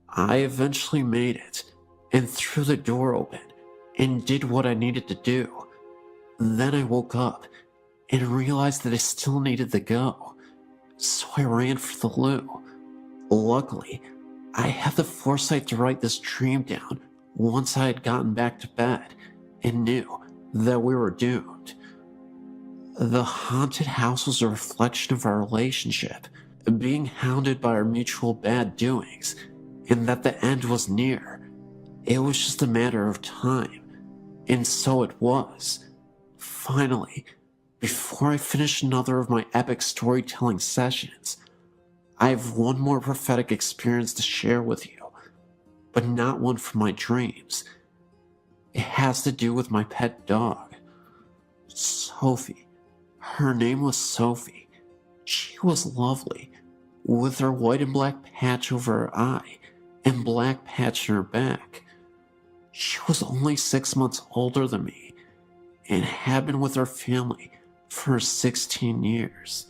I eventually made it, and threw the door open, and did what I needed to do. Then I woke up, and realized that I still needed to go, so I ran for the loo. Luckily, I had the foresight to write this dream down once I had gotten back to bed, and knew that we were doomed. The haunted house was a reflection of our relationship, being hounded by our mutual bad doings, and that the end was near. It was just a matter of time, and so it was. Finally, before I finish another of my epic storytelling sessions, I have one more prophetic experience to share with you, but not one from my dreams. It has to do with my pet dog, Sophie. Her name was Sophie. She was lovely, with her white and black patch over her eye and black patch in her back. She was only 6 months older than me, and had been with her family for 16 years.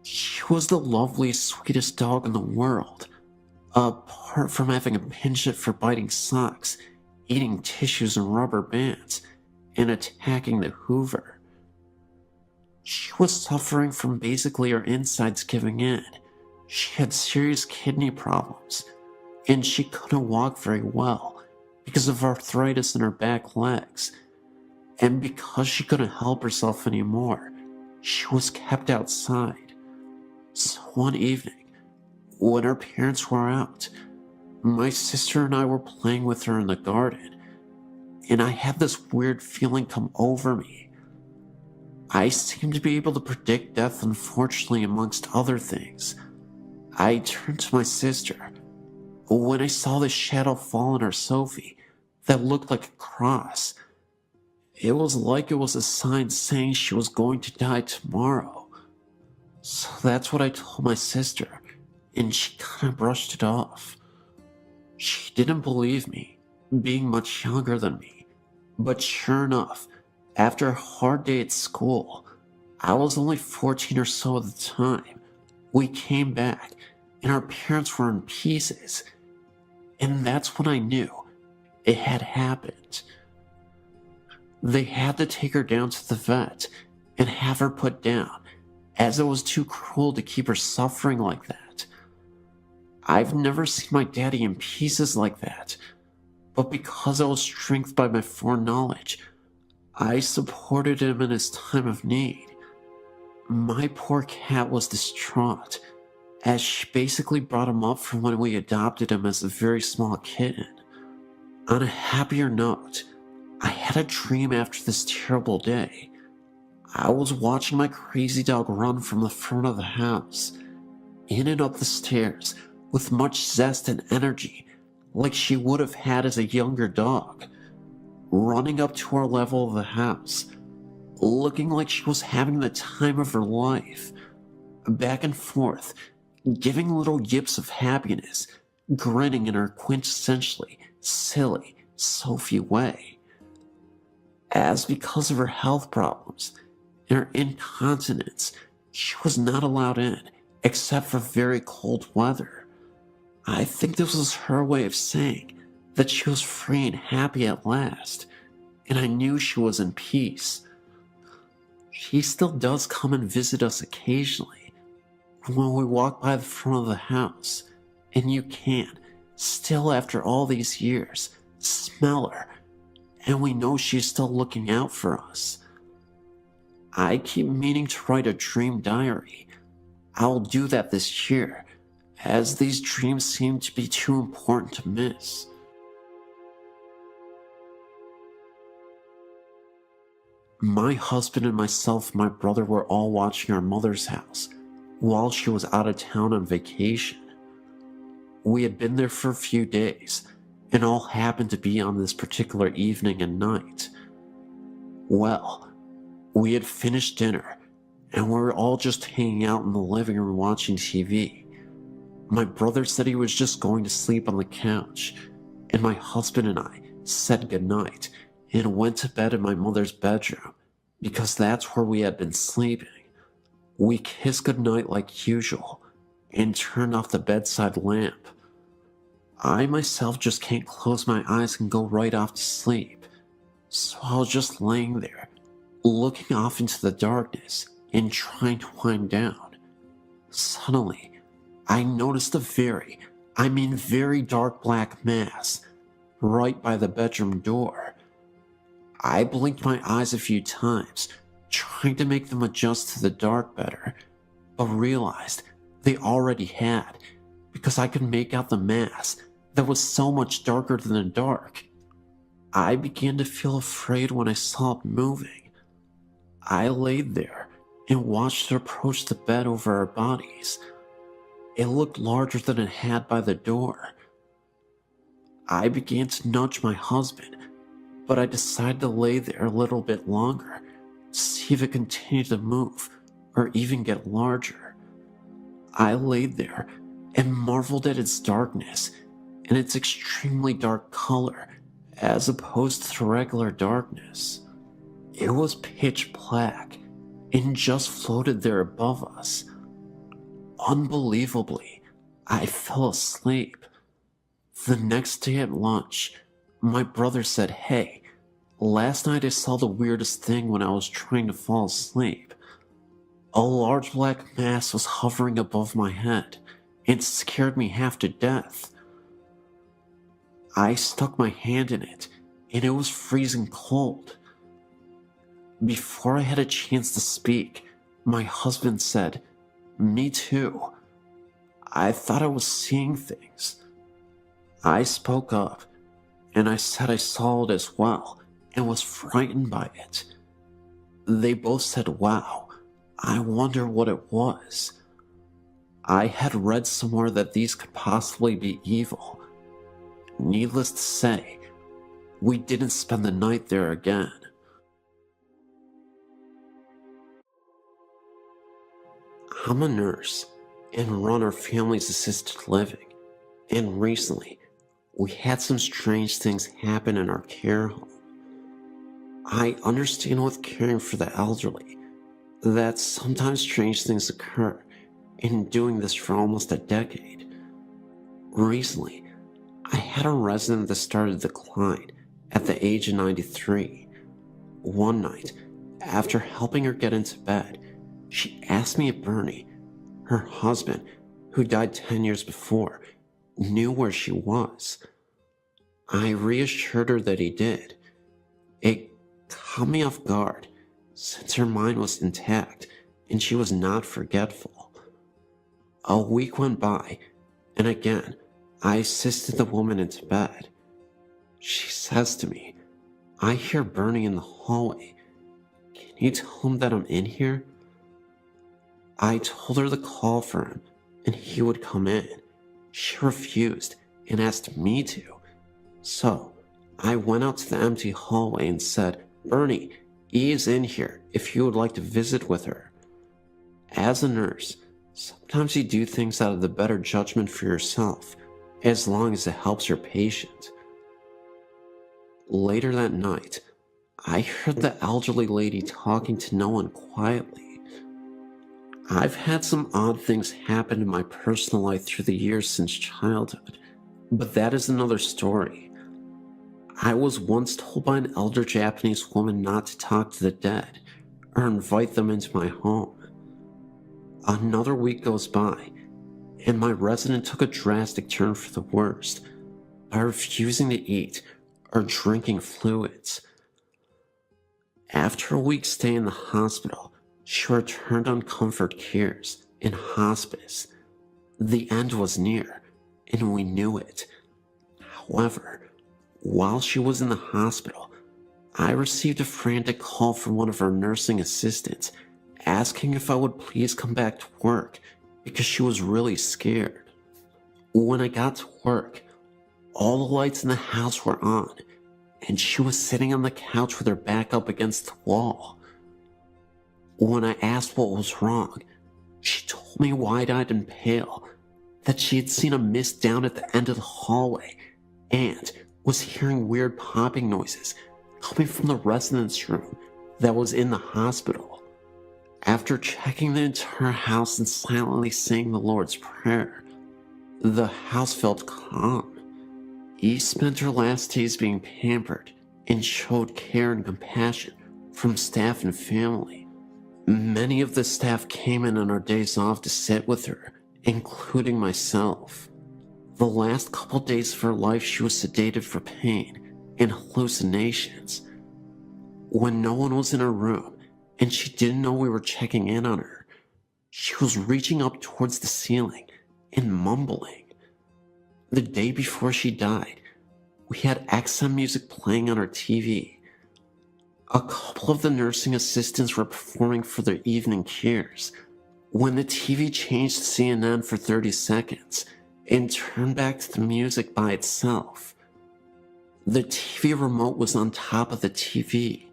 She was the loveliest, sweetest dog in the world, apart from having a penchant for biting socks, eating tissues and rubber bands, and attacking the Hoover. She was suffering from basically her insides giving in. She had serious kidney problems, and she couldn't walk very well because of arthritis in her back legs. And because she couldn't help herself anymore, she was kept outside. So one evening, when her parents were out, my sister and I were playing with her in the garden, and I had this weird feeling come over me. I seemed to be able to predict death, unfortunately, amongst other things. I turned to my sister when I saw this shadow fall on her Sophie that looked like a cross. It was like it was a sign saying she was going to die tomorrow. So that's what I told my sister, and she kind of brushed it off. She didn't believe me, being much younger than me. But sure enough, after a hard day at school, I was only 14 or so at the time, we came back, and our parents were in pieces. And that's when I knew it had happened. They had to take her down to the vet and have her put down, as it was too cruel to keep her suffering like that. I've never seen my daddy in pieces like that, but because I was strengthened by my foreknowledge, I supported him in his time of need. My poor cat was distraught, as she basically brought him up from when we adopted him as a very small kitten. On a happier note, I had a dream after this terrible day. I was watching my crazy dog run from the front of the house, in and up the stairs, with much zest and energy, like she would have had as a younger dog, running up to our level of the house, looking like she was having the time of her life, back and forth, giving little yips of happiness, grinning in her quintessentially silly Sophie way. As because of her health problems and her incontinence, she was not allowed in except for very cold weather. I think this was her way of saying that she was free and happy at last, and I knew she was in peace. She still does come and visit us occasionally when we walk by the front of the house, and you can, still after all these years, smell her, and we know she's still looking out for us. I keep meaning to write a dream diary. I'll do that this year, as these dreams seem to be too important to miss. My husband and myself and my brother were all watching our mother's house while she was out of town on vacation. We had been there for a few days, and all happened to be on this particular evening and night. Well, we had finished dinner, and we were all just hanging out in the living room watching TV. My brother said he was just going to sleep on the couch, and my husband and I said goodnight and went to bed in my mother's bedroom, because that's where we had been sleeping. We kissed goodnight like usual, and turned off the bedside lamp. I myself just can't close my eyes and go right off to sleep, so I was just laying there, looking off into the darkness and trying to wind down. Suddenly, I noticed a very dark black mass right by the bedroom door. I blinked my eyes a few times, trying to make them adjust to the dark better, but realized they already had, because I could make out the mass that was so much darker than the dark. I began to feel afraid when I saw it moving. I laid there and watched it approach the bed over our bodies. It looked larger than it had by the door. I began to nudge my husband, but I decided to lay there a little bit longer, to see if it continued to move or even get larger. I laid there and marveled at its darkness and its extremely dark color as opposed to the regular darkness. It was pitch black and just floated there above us. Unbelievably, I fell asleep. The next day at lunch, my brother said, "Hey, last night I saw the weirdest thing when I was trying to fall asleep. A large black mass was hovering above my head and scared me half to death." I stuck my hand in it, and it was freezing cold. Before I had a chance to speak, my husband said, "Me too. I thought I was seeing things." I spoke up, and I said I saw it as well, and was frightened by it. They both said, "Wow, I wonder what it was." I had read somewhere that these could possibly be evil. Needless to say, we didn't spend the night there again. I'm a nurse and run our family's assisted living, and recently we had some strange things happen in our care home. I understand with caring for the elderly that sometimes strange things occur, in doing this for almost a decade. Recently, I had a resident that started to decline at the age of 93. One night, after helping her get into bed, She asked me if Bernie, her husband, who died 10 years before, knew where she was. I reassured her that he did. It caught me off guard, since her mind was intact and she was not forgetful. A week went by, and again, I assisted the woman into bed. She says to me, "I hear Bernie in the hallway. Can you tell him that I'm in here?" I told her to call for him and he would come in. She refused and asked me to. So I went out to the empty hallway and said, "Bernie, E is in here if you would like to visit with her." As a nurse, sometimes you do things out of the better judgment for yourself, as long as it helps your patient. Later that night, I heard the elderly lady talking to no one quietly. I've had some odd things happen in my personal life through the years since childhood, but that is another story. I was once told by an elder Japanese woman not to talk to the dead or invite them into my home. Another week goes by, and my resident took a drastic turn for the worst by refusing to eat or drinking fluids. After a week's stay in the hospital, she returned on comfort cares in hospice. The end was near, and we knew it. However, while she was in the hospital, I received a frantic call from one of her nursing assistants asking if I would please come back to work because she was really scared. When I got to work, all the lights in the house were on, and she was sitting on the couch with her back up against the wall. When I asked what was wrong, she told me wide-eyed and pale that she had seen a mist down at the end of the hallway and was hearing weird popping noises coming from the residence room that was in the hospital. After checking the entire house and silently saying the Lord's Prayer, the house felt calm. E spent her last days being pampered and showed care and compassion from staff and family. Many of the staff came in on our days off to sit with her, including myself. The last couple days of her life, she was sedated for pain and hallucinations. When no one was in her room and she didn't know we were checking in on her, she was reaching up towards the ceiling and mumbling. The day before she died, we had XM music playing on our TV. A couple of the nursing assistants were performing for their evening cares when the TV changed to CNN for 30 seconds and turned back to the music by itself. The TV remote was on top of the TV.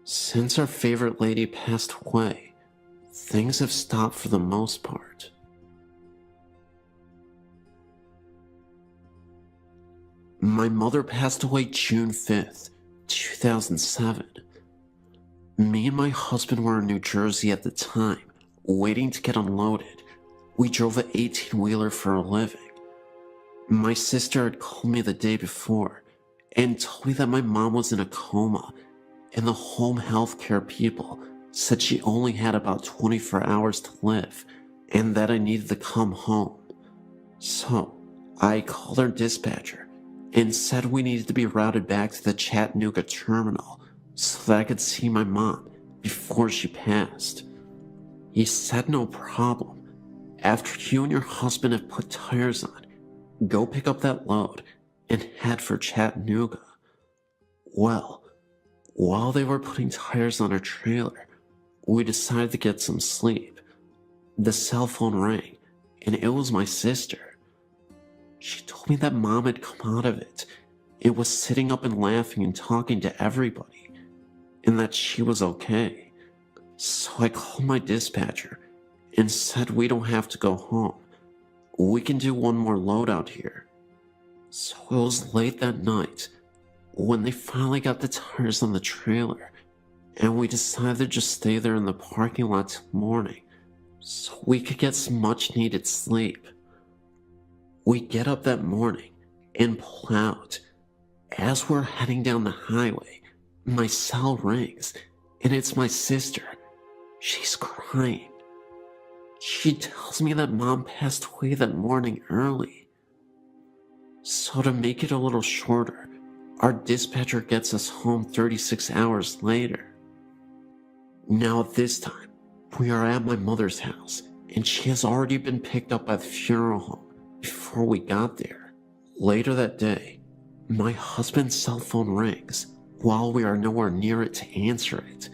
Since our favorite lady passed away, things have stopped for the most part. My mother passed away June 5th, 2007. Me and my husband were in New Jersey at the time, waiting to get unloaded. We drove an 18-wheeler for a living. My sister had called me the day before and told me that my mom was in a coma, and the home health care people said she only had about 24 hours to live and that I needed to come home. So I called our dispatcher and said we needed to be routed back to the Chattanooga terminal so that I could see my mom before she passed. He said no problem. After you and your husband have put tires on, go pick up that load and head for Chattanooga. Well, while they were putting tires on our trailer, we decided to get some sleep. The cell phone rang, and it was my sister. She told me that Mom had come out of it. It was sitting up and laughing and talking to everybody, and that she was okay. So I called my dispatcher and said we don't have to go home. We can do one more load out here. So it was late that night when they finally got the tires on the trailer, and we decided to just stay there in the parking lot till morning so we could get some much needed sleep. We get up that morning and pull out. As we're heading down the highway, my cell rings, and it's my sister. She's crying. She tells me that Mom passed away that morning early. So to make it a little shorter, our dispatcher gets us home 36 hours later. Now at this time, we are at my mother's house, and she has already been picked up by the funeral home before we got there. Later that day, my husband's cell phone rings while we are nowhere near it to answer it.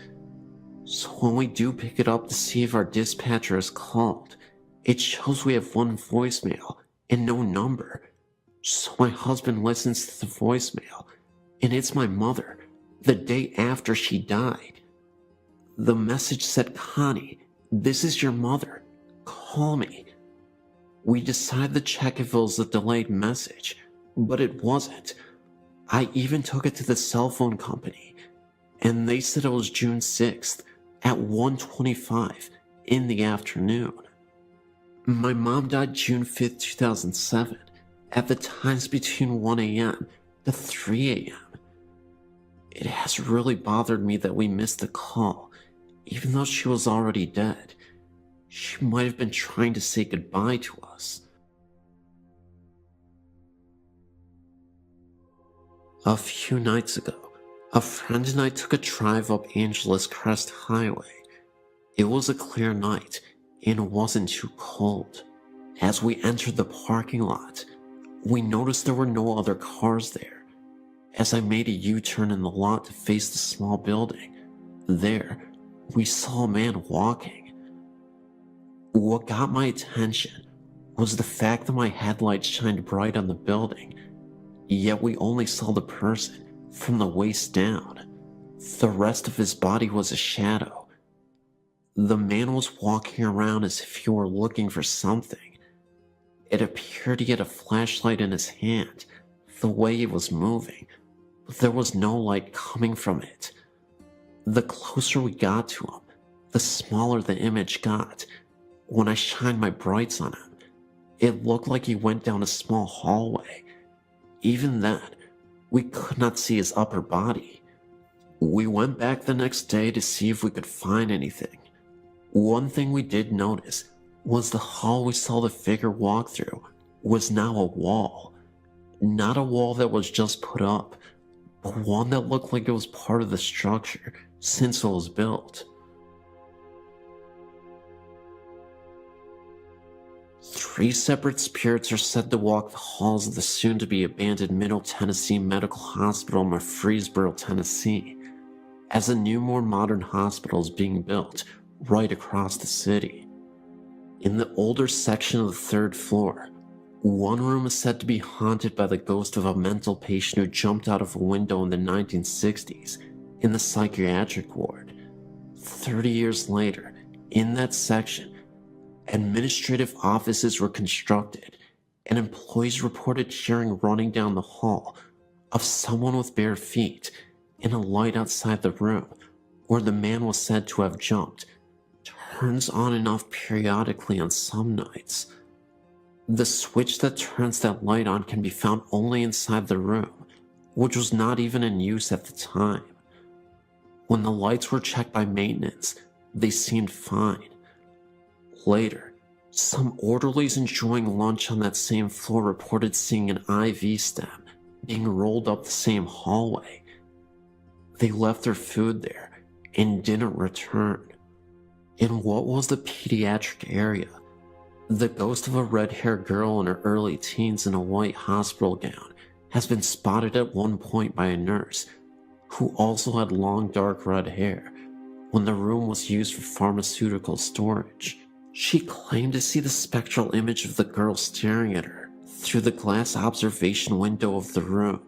So when we do pick it up to see if our dispatcher is called, it shows we have one voicemail and no number. So my husband listens to the voicemail, and it's my mother, the day after she died. The message said, "Connie, this is your mother. Call me." We decided to check if it was a delayed message, but it wasn't. I even took it to the cell phone company, and they said it was June 6th at 1:25 in the afternoon. My mom died June 5th, 2007, at the times between 1 a.m. to 3 a.m. It has really bothered me that we missed the call, even though she was already dead. She might have been trying to say goodbye to us. A few nights ago, a friend and I took a drive up Angeles Crest Highway. It was a clear night and it wasn't too cold. As we entered the parking lot, we noticed there were no other cars there. As I made a U-turn in the lot to face the small building, there, we saw a man walking. What got my attention was the fact that my headlights shined bright on the building, yet we only saw the person from the waist down. The rest of his body was a shadow. The man was walking around as if he were looking for something. It appeared he had a flashlight in his hand, the way he was moving, but there was no light coming from it. The closer we got to him, the smaller the image got. When I shined my brights on him, it looked like he went down a small hallway. Even then, we could not see his upper body. We went back the next day to see if we could find anything. One thing we did notice was the hall we saw the figure walk through was now a wall. Not a wall that was just put up, but one that looked like it was part of the structure since it was built. 3 separate spirits are said to walk the halls of the soon-to-be abandoned Middle Tennessee Medical Hospital in Murfreesboro, Tennessee, as a new, more modern hospital is being built right across the city. In the older section of the 3rd floor, one room is said to be haunted by the ghost of a mental patient who jumped out of a window in the 1960s in the psychiatric ward. 30 years later, in that section, administrative offices were constructed, and employees reported hearing running down the hall of someone with bare feet, and a light outside the room where the man was said to have jumped turns on and off periodically on some nights. The switch that turns that light on can be found only inside the room, which was not even in use at the time. When the lights were checked by maintenance, they seemed fine. Later, some orderlies enjoying lunch on that same floor reported seeing an IV stem being rolled up the same hallway. They left their food there and didn't return. In what was the pediatric area, the ghost of a red-haired girl in her early teens in a white hospital gown has been spotted at one point by a nurse who also had long dark red hair when the room was used for pharmaceutical storage. She claimed to see the spectral image of the girl staring at her through the glass observation window of the room.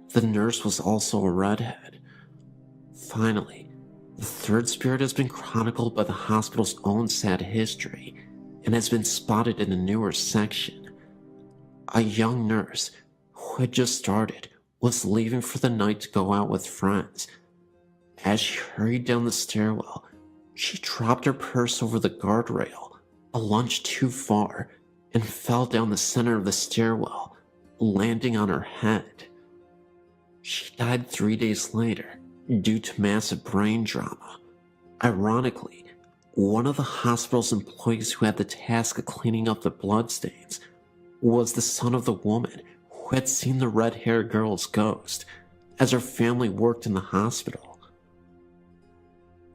The nurse was also a redhead. Finally, the 3rd spirit has been chronicled by the hospital's own sad history and has been spotted in a newer section. A young nurse who had just started was leaving for the night to go out with friends. As she hurried down the stairwell, she dropped her purse over the guardrail, a lunge too far, and fell down the center of the stairwell, landing on her head. She died 3 days later due to massive brain trauma. Ironically, One of the hospital's employees who had the task of cleaning up the bloodstains was the son of the woman who had seen the red-haired girl's ghost as her family worked in the hospital.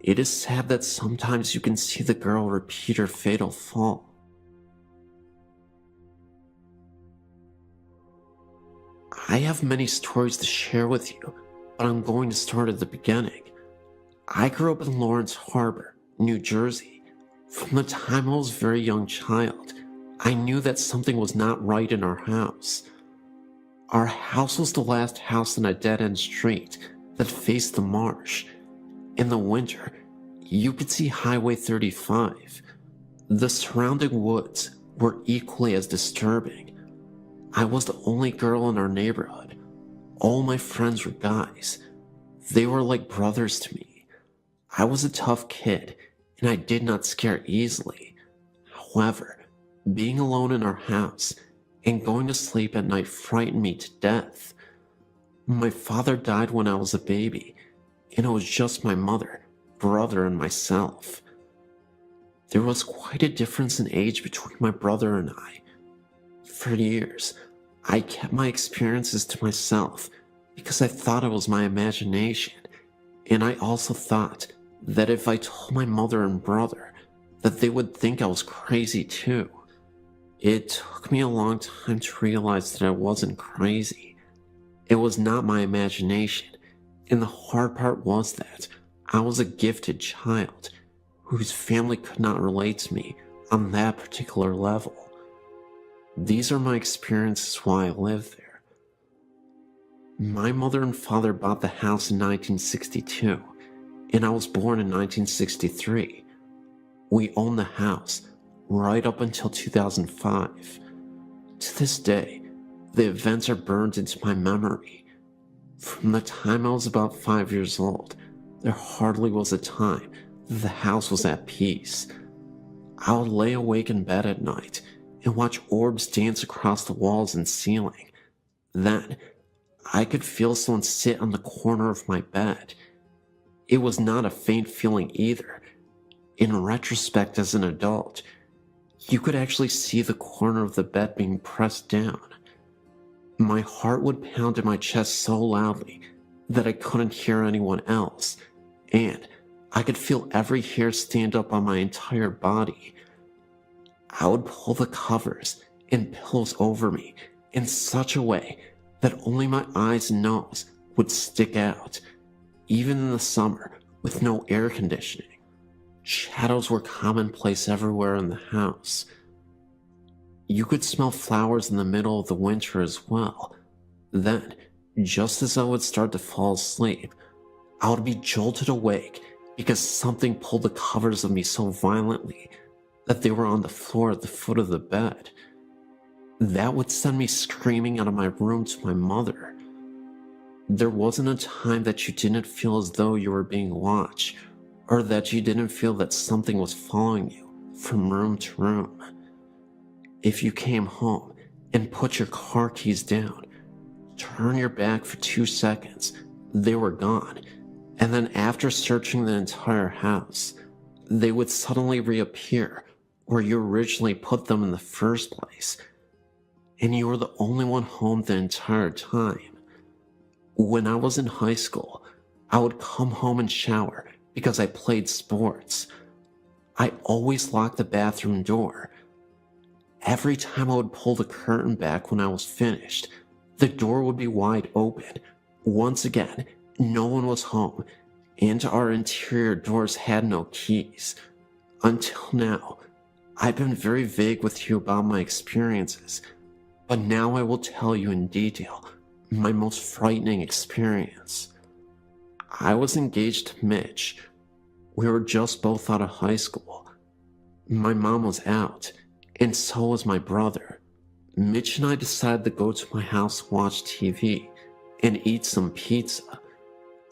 It is sad that sometimes you can see the girl repeat her fatal fall. I have many stories to share with you, but I'm going to start at the beginning. I grew up in Lawrence Harbor, New Jersey. From the time I was a very young child, I knew that something was not right in our house. Our house was the last house on a dead-end street that faced the marsh. In the winter, you could see Highway 35. The surrounding woods were equally as disturbing. I was the only girl in our neighborhood. All my friends were guys. They were like brothers to me. I was a tough kid, and I did not scare easily. However, being alone in our house and going to sleep at night frightened me to death. My father died when I was a baby, and it was just my mother, brother, and myself. There was quite a difference in age between my brother and I. For years, I kept my experiences to myself because I thought it was my imagination, and I also thought that if I told my mother and brother, that they would think I was crazy too. It took me a long time to realize that I wasn't crazy. It was not my imagination, and the hard part was that I was a gifted child whose family could not relate to me on that particular level. These are my experiences while I lived there. My mother and father bought the house in 1962, and I was born in 1963. We owned the house right up until 2005. To this day, the events are burned into my memory. From the time I was about 5 years old, there hardly was a time that the house was at peace. I would lay awake in bed at night and watch orbs dance across the walls and ceiling. Then, I could feel someone sit on the corner of my bed. It was not a faint feeling either. In retrospect, as an adult, you could actually see the corner of the bed being pressed down. My heart would pound in my chest so loudly that I couldn't hear anyone else, and I could feel every hair stand up on my entire body. I would pull the covers and pillows over me in such a way that only my eyes and nose would stick out, even in the summer with no air conditioning. Shadows were commonplace everywhere in the house. You could smell flowers in the middle of the winter as well. Then, just as I would start to fall asleep, I would be jolted awake because something pulled the covers of me so violently that they were on the floor at the foot of the bed. That would send me screaming out of my room to my mother. There wasn't a time that you didn't feel as though you were being watched, or that you didn't feel that something was following you from room to room. If you came home and put your car keys down, turn your back for 2 seconds, they were gone, and then after searching the entire house, they would suddenly reappear where you originally put them in the first place, and you were the only one home the entire time. When I was in high school, I would come home and shower because I played sports. I always locked the bathroom door. Every time I would pull the curtain back when I was finished, the door would be wide open. Once again, no one was home, and our interior doors had no keys. Until now, I've been very vague with you about my experiences, but now I will tell you in detail my most frightening experience. I was engaged to Mitch. We were just both out of high school. My mom was out, and so was my brother. Mitch and I decided to go to my house and watch TV and eat some pizza.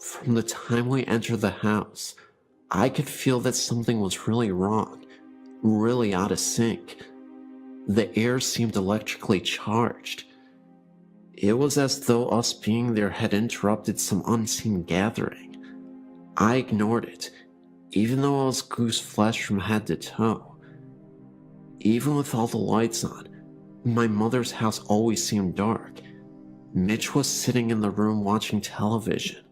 From the time we entered the house, I could feel that something was really wrong, really out of sync. The air seemed electrically charged. It was as though us being there had interrupted some unseen gathering. I ignored it, even though I was goose flesh from head to toe. Even with all the lights on, my mother's house always seemed dark. Mitch was sitting in the room watching television,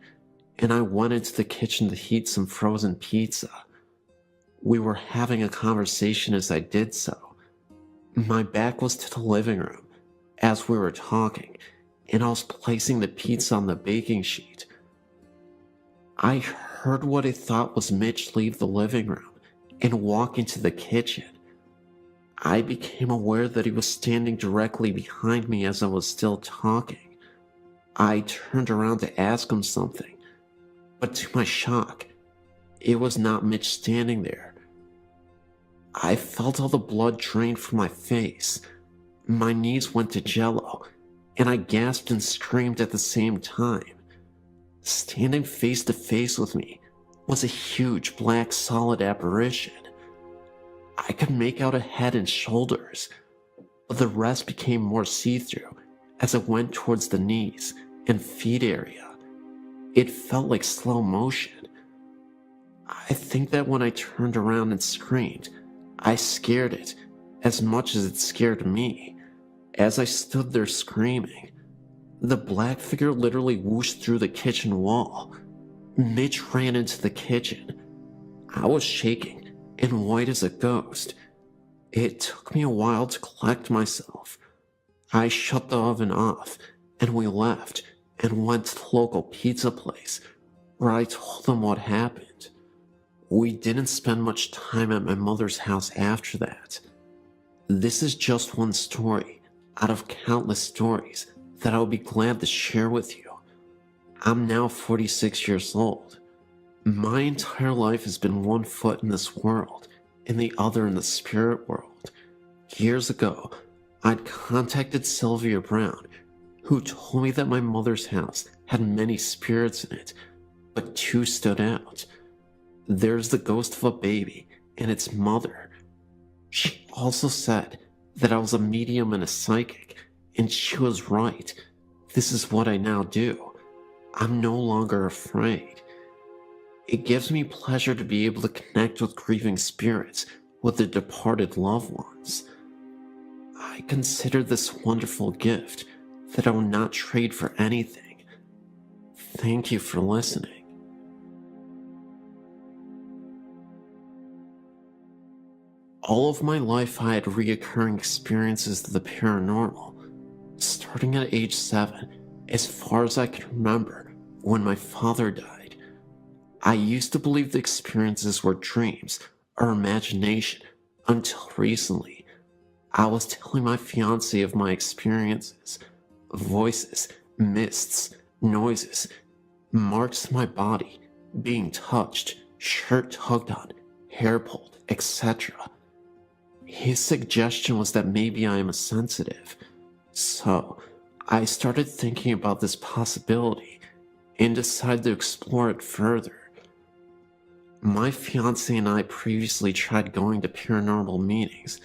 and I went into the kitchen to heat some frozen pizza. We were having a conversation as I did so. My back was to the living room as we were talking, and I was placing the pizza on the baking sheet. I heard what I thought was Mitch leave the living room and walk into the kitchen. I became aware that he was standing directly behind me as I was still talking. I turned around to ask him something, but to my shock, it was not Mitch standing there. I felt all the blood drain from my face. My knees went to jello, and I gasped and screamed at the same time. Standing face to face with me was a huge black solid apparition. I could make out a head and shoulders, but the rest became more see-through as it went towards the knees and feet area. It felt like slow motion. I think that when I turned around and screamed, I scared it as much as it scared me. As I stood there screaming, the black figure literally whooshed through the kitchen wall. Mitch ran into the kitchen. I was shaking and white as a ghost. It took me a while to collect myself. I shut the oven off, and we left and went to the local pizza place, where I told them what happened. We didn't spend much time at my mother's house after that. This is just one story out of countless stories that I would be glad to share with you. I'm now 46 years old. My entire life has been one foot in this world and the other in the spirit world. Years ago, I'd contacted Sylvia Brown, who told me that my mother's house had many spirits in it, but two stood out. There's the ghost of a baby and its mother. She also said that I was a medium and a psychic, and she was right. This is what I now do. I'm no longer afraid. It gives me pleasure to be able to connect with grieving spirits, with their departed loved ones. I consider this wonderful gift that I will not trade for anything. Thank you for listening. All of my life I had reoccurring experiences of the paranormal, starting at age 7, as far as I can remember, when my father died. I used to believe the experiences were dreams or imagination until recently. I was telling my fiancé of my experiences, voices, mists, noises, marks in my body, being touched, shirt tugged on, hair pulled, etc. His suggestion was that maybe I am a sensitive. So, I started thinking about this possibility and decided to explore it further. My fiancé and I previously tried going to paranormal meetings,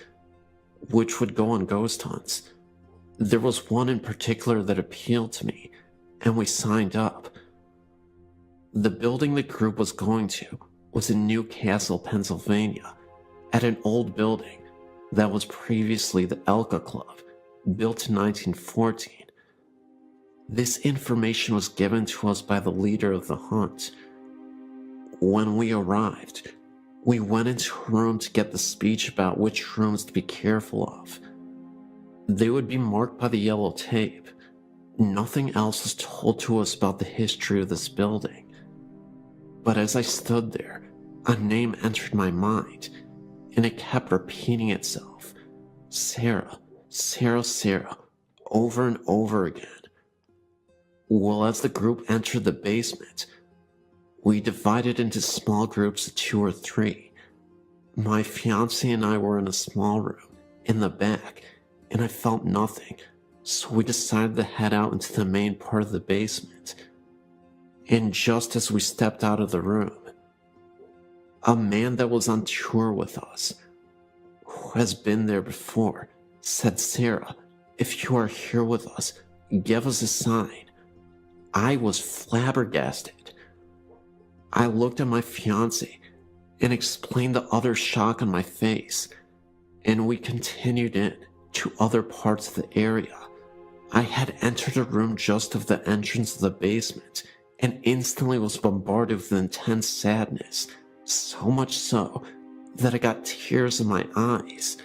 which would go on ghost hunts. There was one in particular that appealed to me, and we signed up. The building the group was going to was in Newcastle, Pennsylvania, at an old building that was previously the Elka Club, built in 1914. This information was given to us by the leader of the hunt. When we arrived, we went into a room to get the speech about which rooms to be careful of. They would be marked by the yellow tape. Nothing else was told to us about the history of this building. But as I stood there, a name entered my mind, and it kept repeating itself. Sarah, Sarah, Sarah, over and over again. Well, as the group entered the basement, we divided into small groups of 2 or 3. My fiancé and I were in a small room, in the back, and I felt nothing, so we decided to head out into the main part of the basement. And just as we stepped out of the room, a man that was on tour with us, who has been there before, said, "Sarah, if you are here with us, give us a sign." I was flabbergasted. I looked at my fiancé, and explained the utter shock on my face, and we continued in to other parts of the area. I had entered a room just off the entrance of the basement and instantly was bombarded with intense sadness, so much so that I got tears in my eyes.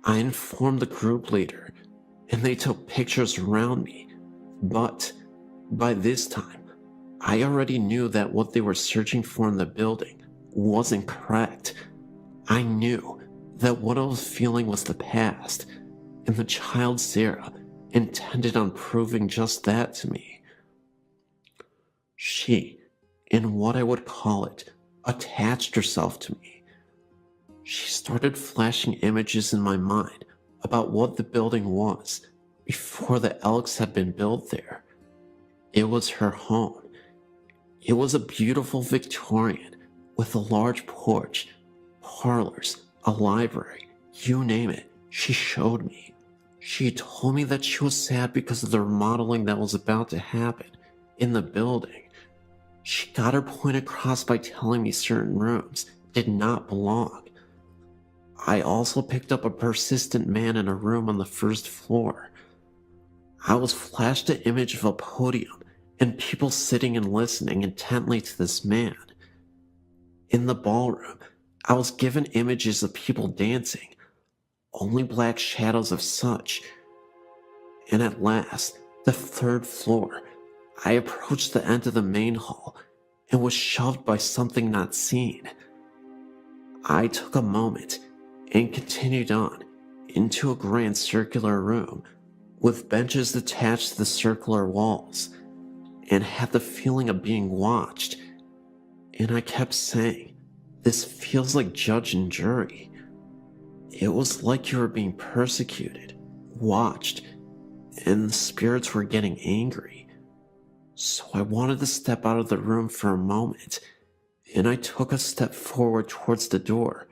I informed the group leader, and they took pictures around me, but by this time, I already knew that what they were searching for in the building wasn't correct. I knew that what I was feeling was the past, and the child Sarah intended on proving just that to me. She, in what I would call it, attached herself to me. She started flashing images in my mind about what the building was before the Elks had been built there. It was her home. It was a beautiful Victorian with a large porch, parlors, a library, you name it, she showed me. She told me that she was sad because of the remodeling that was about to happen in the building. She got her point across by telling me certain rooms did not belong. I also picked up a persistent man in a room on the first floor. I was flashed an image of a podium and people sitting and listening intently to this man. In the ballroom, I was given images of people dancing, only black shadows of such. And at last, the third floor, I approached the end of the main hall and was shoved by something not seen. I took a moment and continued on into a grand circular room with benches attached to the circular walls, and had the feeling of being watched. And I kept saying, this feels like judge and jury. It was like you were being persecuted, watched, and the spirits were getting angry. So I wanted to step out of the room for a moment, and I took a step forward towards the door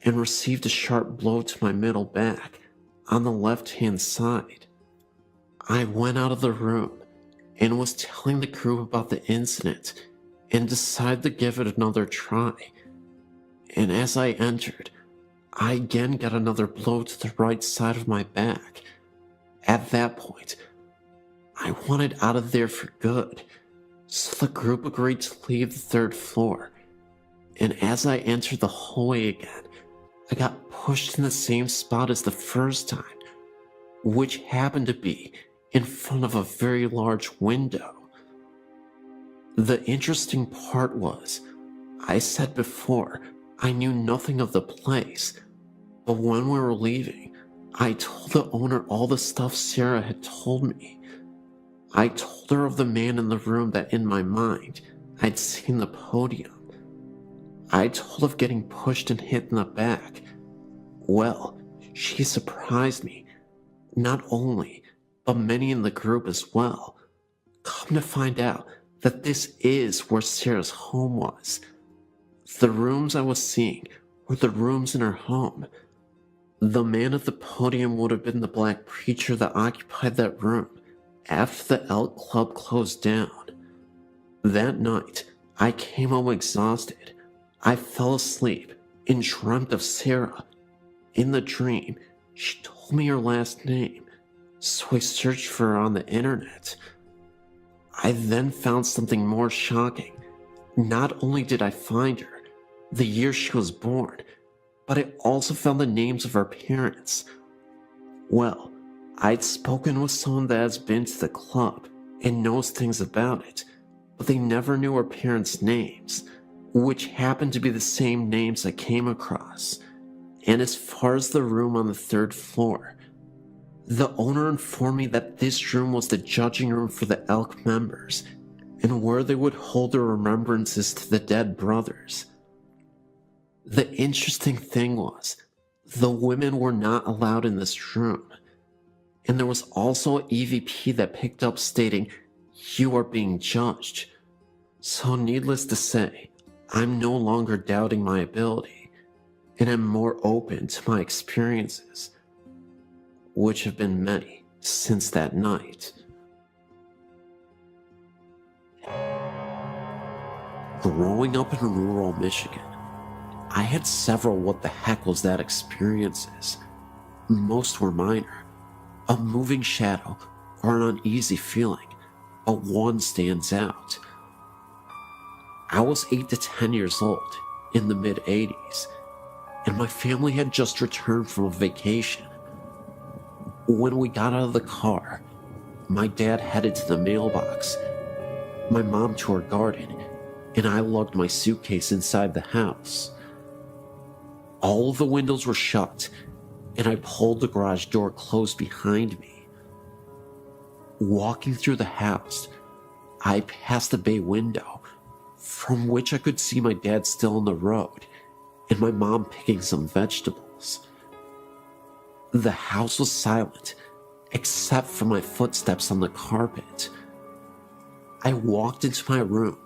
and received a sharp blow to my middle back on the left-hand side. I went out of the room and was telling the group about the incident and decided to give it another try. And as I entered, I again got another blow to the right side of my back. At that point, I wanted out of there for good, so the group agreed to leave the third floor. And as I entered the hallway again, I got pushed in the same spot as the first time, which happened to be in front of a very large window. The interesting part was, I said before, I knew nothing of the place, but when we were leaving, I told the owner all the stuff Sarah had told me. I told her of the man in the room that in my mind, I'd seen the podium. I told of getting pushed and hit in the back. Well, she surprised me, not only, but many in the group as well. Come to find out that this is where Sarah's home was. The rooms I was seeing were the rooms in her home. The man at the podium would have been the black preacher that occupied that room after the Elk Club closed down. That night, I came home exhausted. I fell asleep and dreamt of Sarah. In the dream, she told me her last name, so I searched for her on the internet. I then found something more shocking. Not only did I find her, the year she was born, but I also found the names of her parents. Well, I'd spoken with someone that has been to the club and knows things about it, but they never knew her parents' names, which happened to be the same names I came across. And as far as the room on the third floor, the owner informed me that this room was the judging room for the Elk members, and where they would hold their remembrances to the dead brothers. The interesting thing was, the women were not allowed in this room, and there was also an EVP that picked up stating, "You are being judged." So needless to say, I'm no longer doubting my ability, and am more open to my experiences, which have been many since that night. Growing up in rural Michigan, I had several what the heck was that experiences. Most were minor, a moving shadow or an uneasy feeling, but one stands out. I was 8 to 10 years old in the mid-80s, and my family had just returned from a vacation. When we got out of the car, my dad headed to the mailbox, my mom to her garden, and I lugged my suitcase inside the house. All of the windows were shut, and I pulled the garage door closed behind me. Walking through the house, I passed the bay window, from which I could see my dad still on the road, and my mom picking some vegetables. The house was silent, except for my footsteps on the carpet. I walked into my room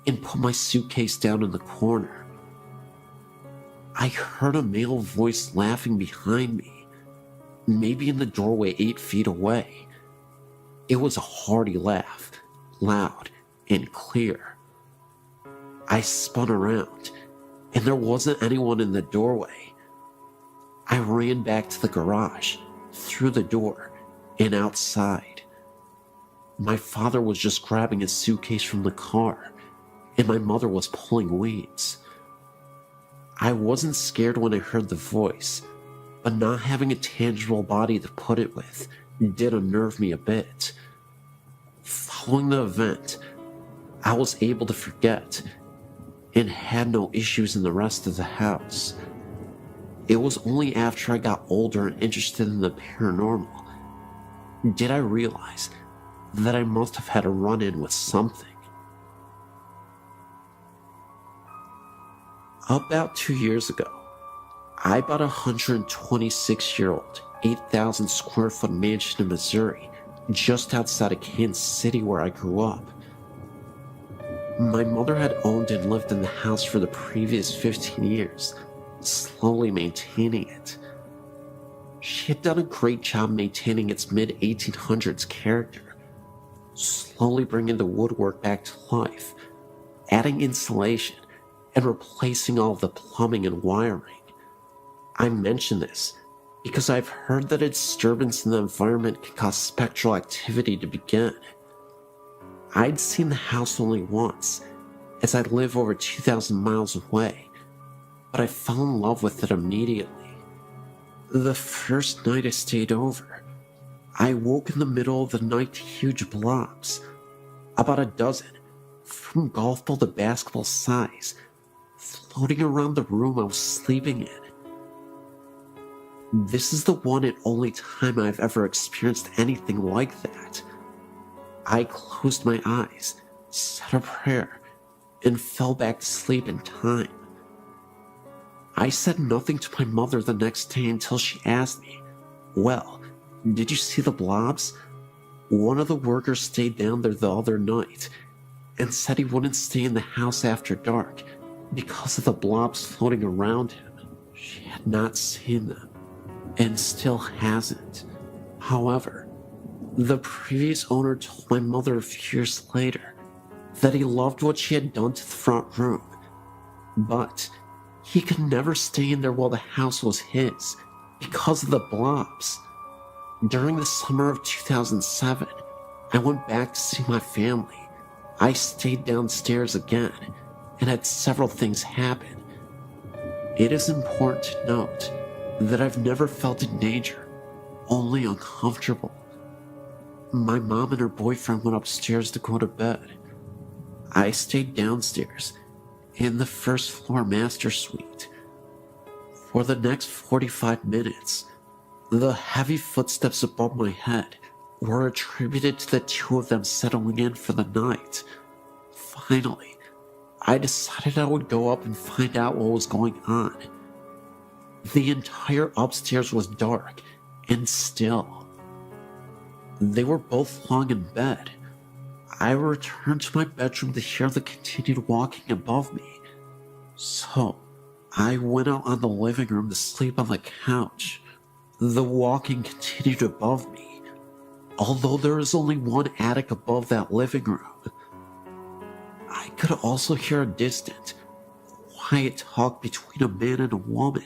and put my suitcase down in the corner. I heard a male voice laughing behind me, maybe in the doorway 8 feet away. It was a hearty laugh, loud and clear. I spun around, and there wasn't anyone in the doorway. I ran back to the garage, through the door, and outside. My father was just grabbing his suitcase from the car, and my mother was pulling weeds. I wasn't scared when I heard the voice, but not having a tangible body to put it with did unnerve me a bit. Following the event, I was able to forget and had no issues in the rest of the house. It was only after I got older and interested in the paranormal did I realize that I must have had a run-in with something. About 2 years ago, I bought a 126-year-old, 8,000 square foot mansion in Missouri, just outside of Kansas City where I grew up. My mother had owned and lived in the house for the previous 15 years, slowly maintaining it. She had done a great job maintaining its mid-1800s character, slowly bringing the woodwork back to life, adding insulation, and replacing all of the plumbing and wiring. I mention this because I've heard that a disturbance in the environment can cause spectral activity to begin. I'd seen the house only once, as I live over 2,000 miles away, but I fell in love with it immediately. The first night I stayed over, I woke in the middle of the night to huge blobs, about a dozen, from golf ball to basketball size, floating around the room I was sleeping in. This is the one and only time I've ever experienced anything like that. I closed my eyes, said a prayer, and fell back to sleep in time. I said nothing to my mother the next day until she asked me, "Well, did you see the blobs?" One of the workers stayed down there the other night and said he wouldn't stay in the house after dark because of the blobs floating around him. She had not seen them, and still hasn't. However, the previous owner told my mother a few years later that he loved what she had done to the front room, but he could never stay in there while the house was his because of the blobs. During the summer of 2007, I went back to see my family. I stayed downstairs again and had several things happen. It is important to note that I've never felt in danger, only uncomfortable. My mom and her boyfriend went upstairs to go to bed. I stayed downstairs in the first floor master suite. For the next 45 minutes, the heavy footsteps above my head were attributed to the two of them settling in for the night. Finally, I decided I would go up and find out what was going on. The entire upstairs was dark and still. They were both lying in bed. I returned to my bedroom to hear the continued walking above me. So, I went out on the living room to sleep on the couch. The walking continued above me, although there is only one attic above that living room. I could also hear a distant, quiet talk between a man and a woman,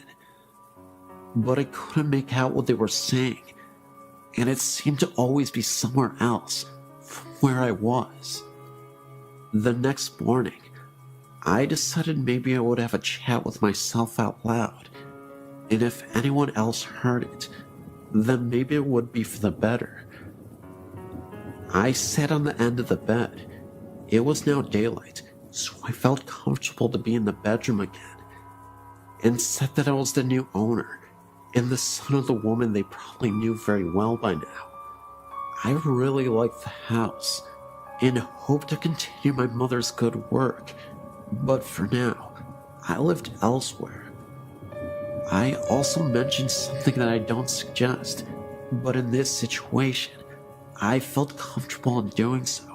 but I couldn't make out what they were saying, and it seemed to always be somewhere else from where I was. The next morning, I decided maybe I would have a chat with myself out loud, and if anyone else heard it, then maybe it would be for the better. I sat on the end of the bed. It was now daylight, so I felt comfortable to be in the bedroom again, and said that I was the new owner and the son of the woman they probably knew very well by now. I really liked the house and hoped to continue my mother's good work, but for now, I lived elsewhere. I also mentioned something that I don't suggest, but in this situation, I felt comfortable in doing so.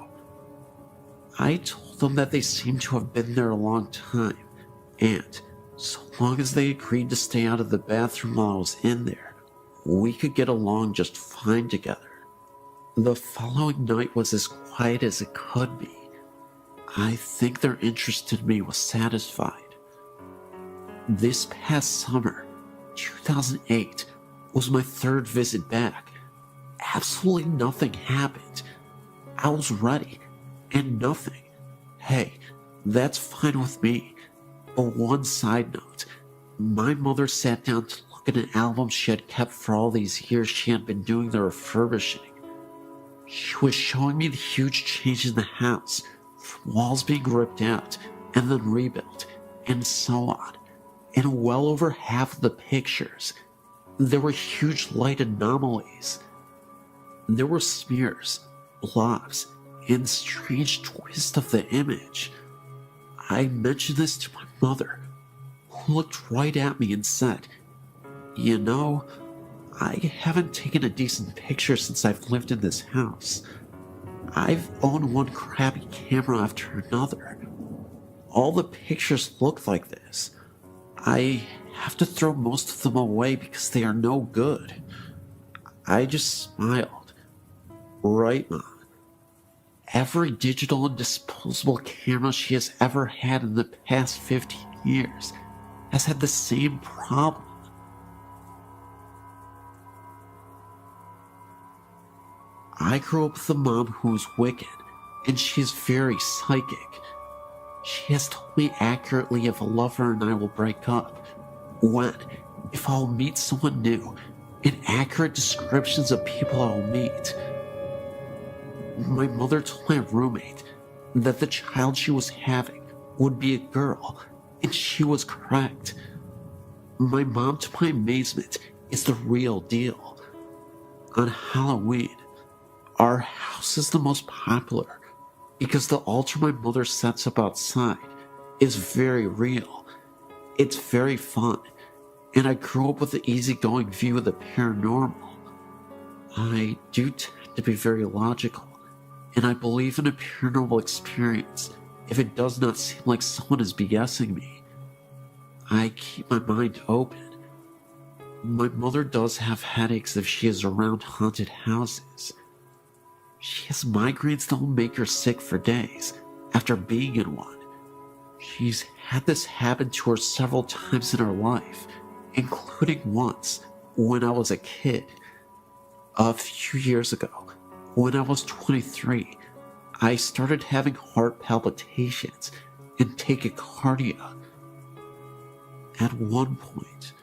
I told them that they seemed to have been there a long time, and so long as they agreed to stay out of the bathroom while I was in there, we could get along just fine together. The following night was as quiet as it could be. I think their interest in me was satisfied. This past summer, 2008, was my third visit back. Absolutely nothing happened. I was ready, and nothing. Hey, that's fine with me. But one side note, my mother sat down to look at an album she had kept for all these years she had been doing the refurbishing. She was showing me the huge change in the house, from walls being ripped out and then rebuilt, and so on. In well over half of the pictures, there were huge light anomalies. There were smears, blobs, and strange twists of the image. I mentioned this to my mother, who looked right at me and said, "You know, I haven't taken a decent picture since I've lived in this house. I've owned one crappy camera after another. All the pictures look like this. I have to throw most of them away because they are no good." I just smiled. Right, Mom. Every digital and disposable camera she has ever had in the past 15 years has had the same problem. I grew up with a mom who is wicked, and she is very psychic. She has told me accurately if a lover and I will break up, when, if I'll meet someone new, and accurate descriptions of people I'll meet. My mother told my roommate that the child she was having would be a girl, and she was correct. My mom, to my amazement, is the real deal. On Halloween, our house is the most popular because the altar my mother sets up outside is very real. It's very fun, and I grew up with an easygoing view of the paranormal. I do tend to be very logical, and I believe in a paranormal experience if it does not seem like someone is BSing me. I keep my mind open. My mother does have headaches if she is around haunted houses. She has migraines that will make her sick for days after being in one. She's had this happen to her several times in her life, including once when I was a kid. A few years ago, when I was 23, I started having heart palpitations and tachycardia. At one point,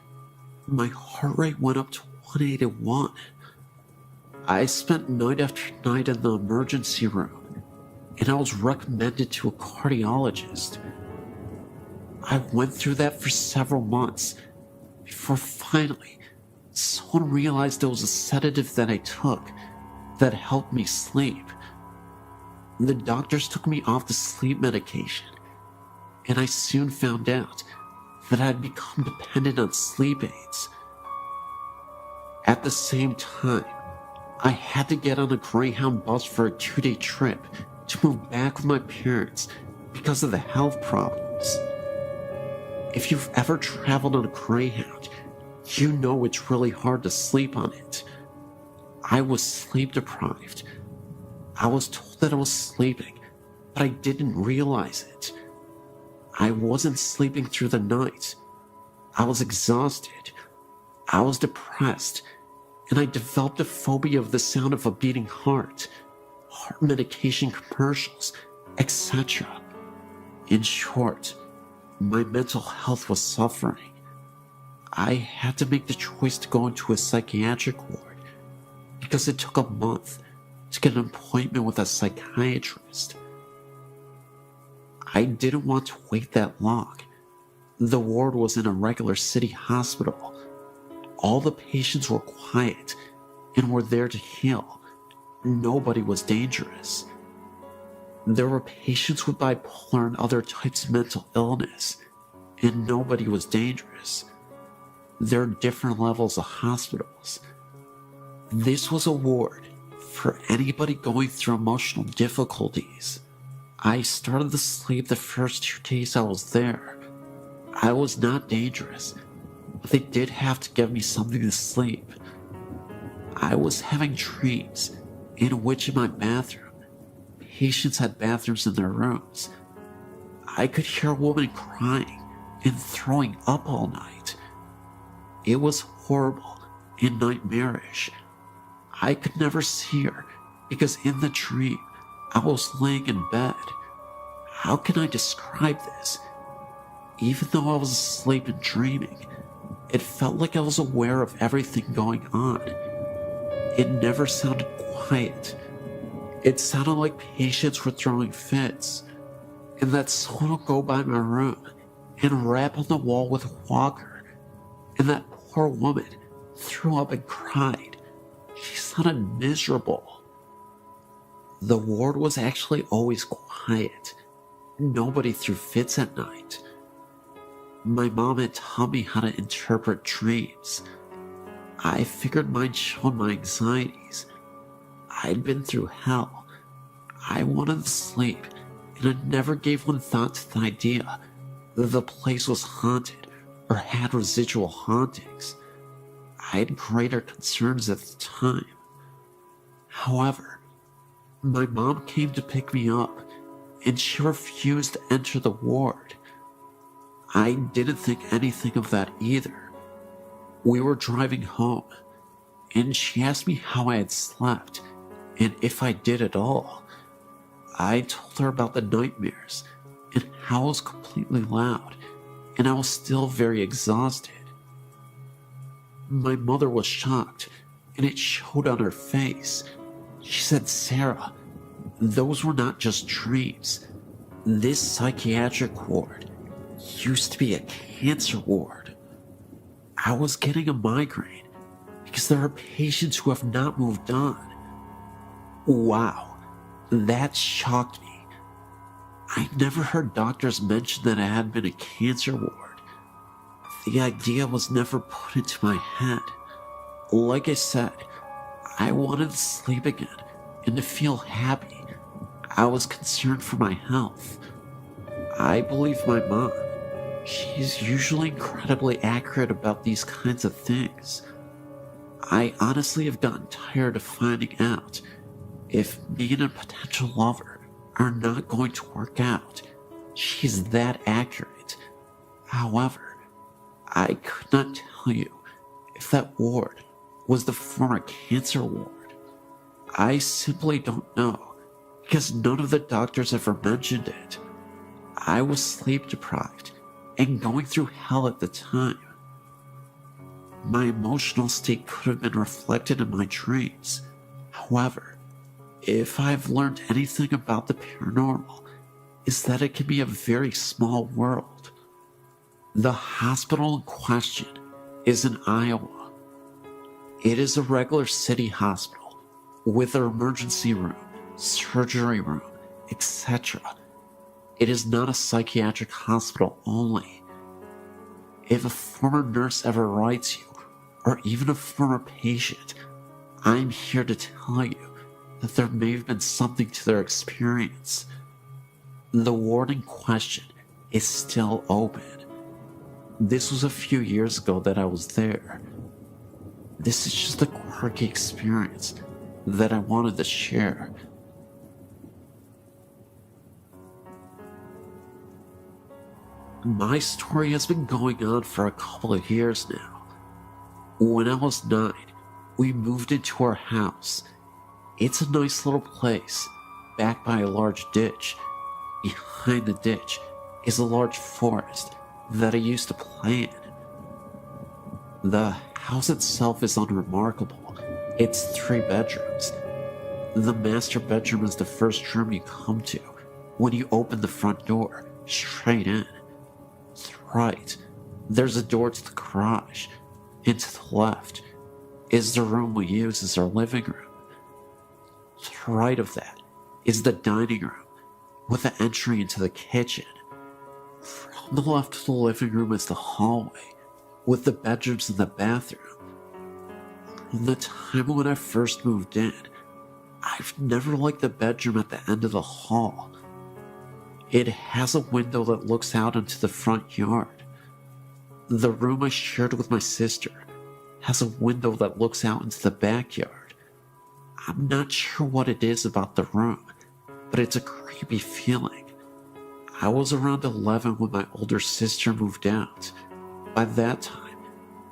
my heart rate went up to 181. I spent night after night in the emergency room, and I was recommended to a cardiologist. I went through that for several months before finally someone realized it was a sedative that I took that helped me sleep. The doctors took me off the sleep medication, and I soon found out that I had become dependent on sleep aids. At the same time, I had to get on a Greyhound bus for a 2-day trip to move back with my parents because of the health problems. If you've ever traveled on a Greyhound, you know it's really hard to sleep on it. I was sleep deprived. I was told that I was sleeping, but I didn't realize it. I wasn't sleeping through the night. I was exhausted. I was depressed, and I developed a phobia of the sound of a beating heart medication commercials, etc. In short, my mental health was suffering. I had to make the choice to go into a psychiatric ward because it took a month to get an appointment with a psychiatrist. I didn't want to wait that long. The ward was in a regular city hospital. All the patients were quiet and were there to heal. Nobody was dangerous. There were patients with bipolar and other types of mental illness, and nobody was dangerous. There are different levels of hospitals. This was a ward for anybody going through emotional difficulties. I started to sleep the first 2 days I was there. I was not dangerous, but they did have to give me something to sleep. I was having dreams in which in my bathroom, patients had bathrooms in their rooms. I could hear a woman crying and throwing up all night. It was horrible and nightmarish. I could never see her because in the dream, I was laying in bed. How can I describe this? Even though I was asleep and dreaming, it felt like I was aware of everything going on. It never sounded quiet. It sounded like patients were throwing fits, and that someone would go by my room and rap on the wall with a walker, and that poor woman threw up and cried. She sounded miserable. The ward was actually always quiet. Nobody threw fits at night. My mom had taught me how to interpret dreams. I figured mine showed my anxieties. I'd been through hell. I wanted to sleep, and I never gave one thought to the idea that the place was haunted or had residual hauntings. I had greater concerns at the time. However, my mom came to pick me up, and she refused to enter the ward. I didn't think anything of that either. We were driving home, and she asked me how I had slept, and if I did at all. I told her about the nightmares, and how I was completely loud, and I was still very exhausted. My mother was shocked, and it showed on her face. She said, "Sarah, those were not just dreams. This psychiatric ward used to be a cancer ward." I was getting a migraine because there are patients who have not moved on. Wow, that shocked me. I never heard doctors mention that I had been a cancer ward. The idea was never put into my head. Like I said, I wanted to sleep again and to feel happy. I was concerned for my health. I believe my mom. She's usually incredibly accurate about these kinds of things. I honestly have gotten tired of finding out if me and a potential lover are not going to work out. She's that accurate. However, I could not tell you if that ward was the former cancer ward. I simply don't know because none of the doctors ever mentioned it. I was sleep deprived and going through hell at the time. My emotional state could have been reflected in my dreams. However, if I've learned anything about the paranormal, is that it can be a very small world. The hospital in question is in Iowa. It is a regular city hospital with an emergency room, surgery room, etc. It is not a psychiatric hospital only. If a former nurse ever writes you, or even a former patient, I'm here to tell you that there may have been something to their experience. The ward in question is still open. This was a few years ago that I was there. This is just a quirky experience that I wanted to share. My story has been going on for a couple of years now. When I was 9, we moved into our house. It's a nice little place, backed by a large ditch. Behind the ditch is a large forest that I used to play in. The house itself is unremarkable. It's 3 bedrooms. The master bedroom is the first room you come to when you open the front door, straight in. To the right, there's a door to the garage, and to the left is the room we use as our living room. To the right of that is the dining room, with the entry into the kitchen. From the left of the living room is the hallway, with the bedrooms and the bathroom. From the time when I first moved in, I've never liked the bedroom at the end of the hall. It has a window that looks out into the front yard. The room I shared with my sister has a window that looks out into the backyard. I'm not sure what it is about the room, but it's a creepy feeling. I was around 11 when my older sister moved out. By that time,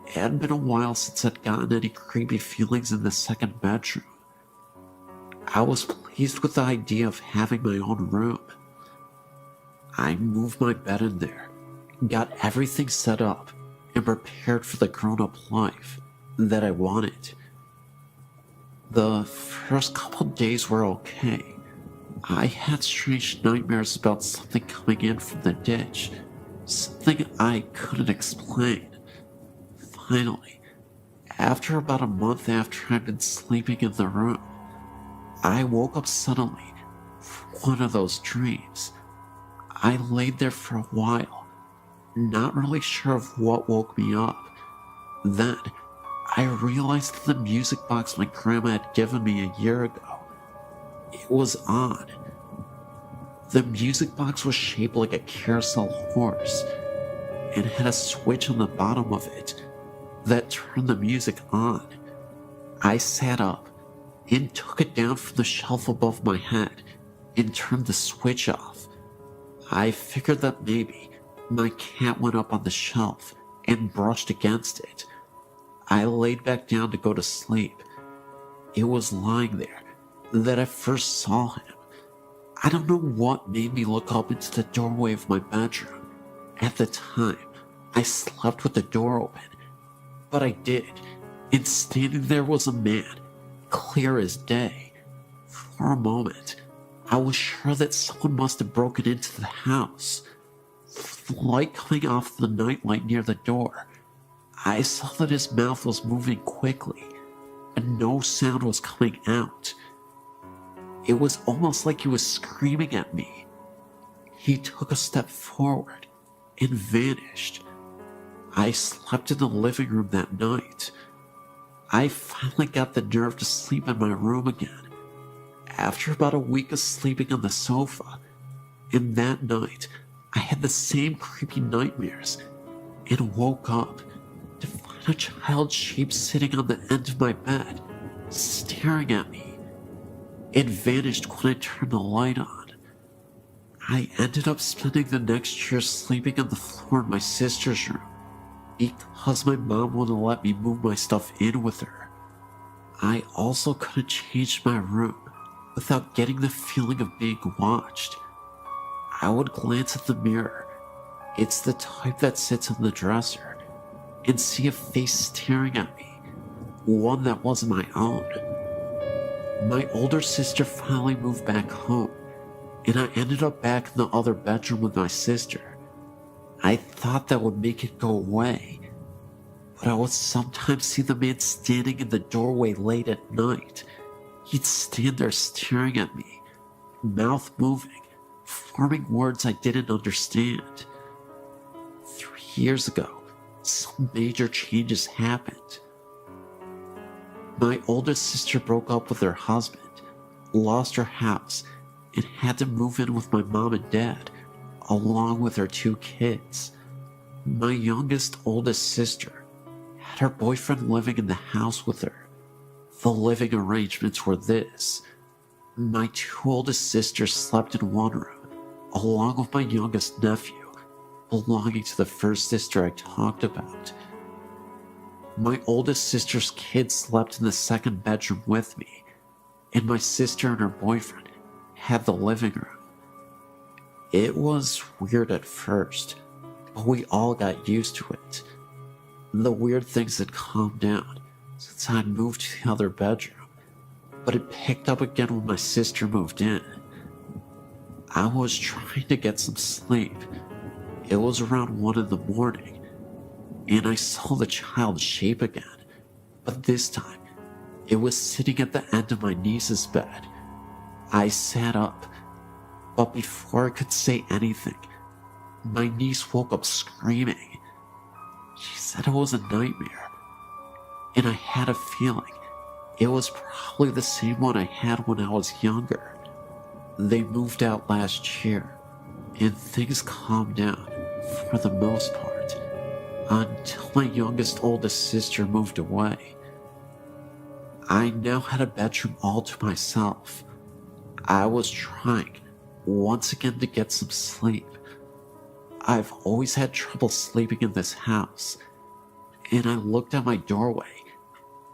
it had been a while since I'd gotten any creepy feelings in the second bedroom. I was pleased with the idea of having my own room. I moved my bed in there, got everything set up, and prepared for the grown-up life that I wanted. The first couple days were okay. I had strange nightmares about something coming in from the ditch, something I couldn't explain. Finally, after about a month after I'd been sleeping in the room, I woke up suddenly from one of those dreams. I laid there for a while, not really sure of what woke me up. Then, I realized that the music box my grandma had given me a year ago, it was on. The music box was shaped like a carousel horse, and had a switch on the bottom of it that turned the music on. I sat up and took it down from the shelf above my head and turned the switch off. I figured that maybe my cat went up on the shelf and brushed against it. I laid back down to go to sleep. It was lying there that I first saw him. I don't know what made me look up into the doorway of my bedroom. At the time, I slept with the door open, but I did, and standing there was a man, clear as day. For a moment, I was sure that someone must have broken into the house. With the light coming off the nightlight near the door, I saw that his mouth was moving quickly, and no sound was coming out. It was almost like he was screaming at me. He took a step forward and vanished. I slept in the living room that night. I finally got the nerve to sleep in my room again, after about a week of sleeping on the sofa. And that night, I had the same creepy nightmares, and woke up to find a child's shape sitting on the end of my bed, staring at me. It vanished when I turned the light on. I ended up spending the next year sleeping on the floor in my sister's room, because my mom wouldn't let me move my stuff in with her. I also couldn't change my room without getting the feeling of being watched. I would glance at the mirror, it's the type that sits on the dresser, and see a face staring at me, one that wasn't my own. My older sister finally moved back home, and I ended up back in the other bedroom with my sister. I thought that would make it go away, but I would sometimes see the man standing in the doorway late at night. He'd stand there staring at me, mouth moving, forming words I didn't understand. 3 years ago, some major changes happened. My oldest sister broke up with her husband, lost her house, and had to move in with my mom and dad, along with her 2 kids. My oldest sister had her boyfriend living in the house with her. The living arrangements were this: my 2 oldest sisters slept in one room, along with my youngest nephew, belonging to the first sister I talked about. My oldest sister's kids slept in the second bedroom with me, and my sister and her boyfriend had the living room. It was weird at first, but we all got used to it. The weird things had calmed down since I'd moved to the other bedroom, but it picked up again when my sister moved in. I was trying to get some sleep. It was around 1 in the morning, and I saw the child's shape again, but this time it was sitting at the end of my niece's bed. I sat up, but before I could say anything, my niece woke up screaming. She said it was a nightmare, and I had a feeling it was probably the same one I had when I was younger. They moved out last year, and things calmed down for the most part, until my oldest sister moved away. I now had a bedroom all to myself. I was trying once again to get some sleep. I've always had trouble sleeping in this house, and I looked at my doorway,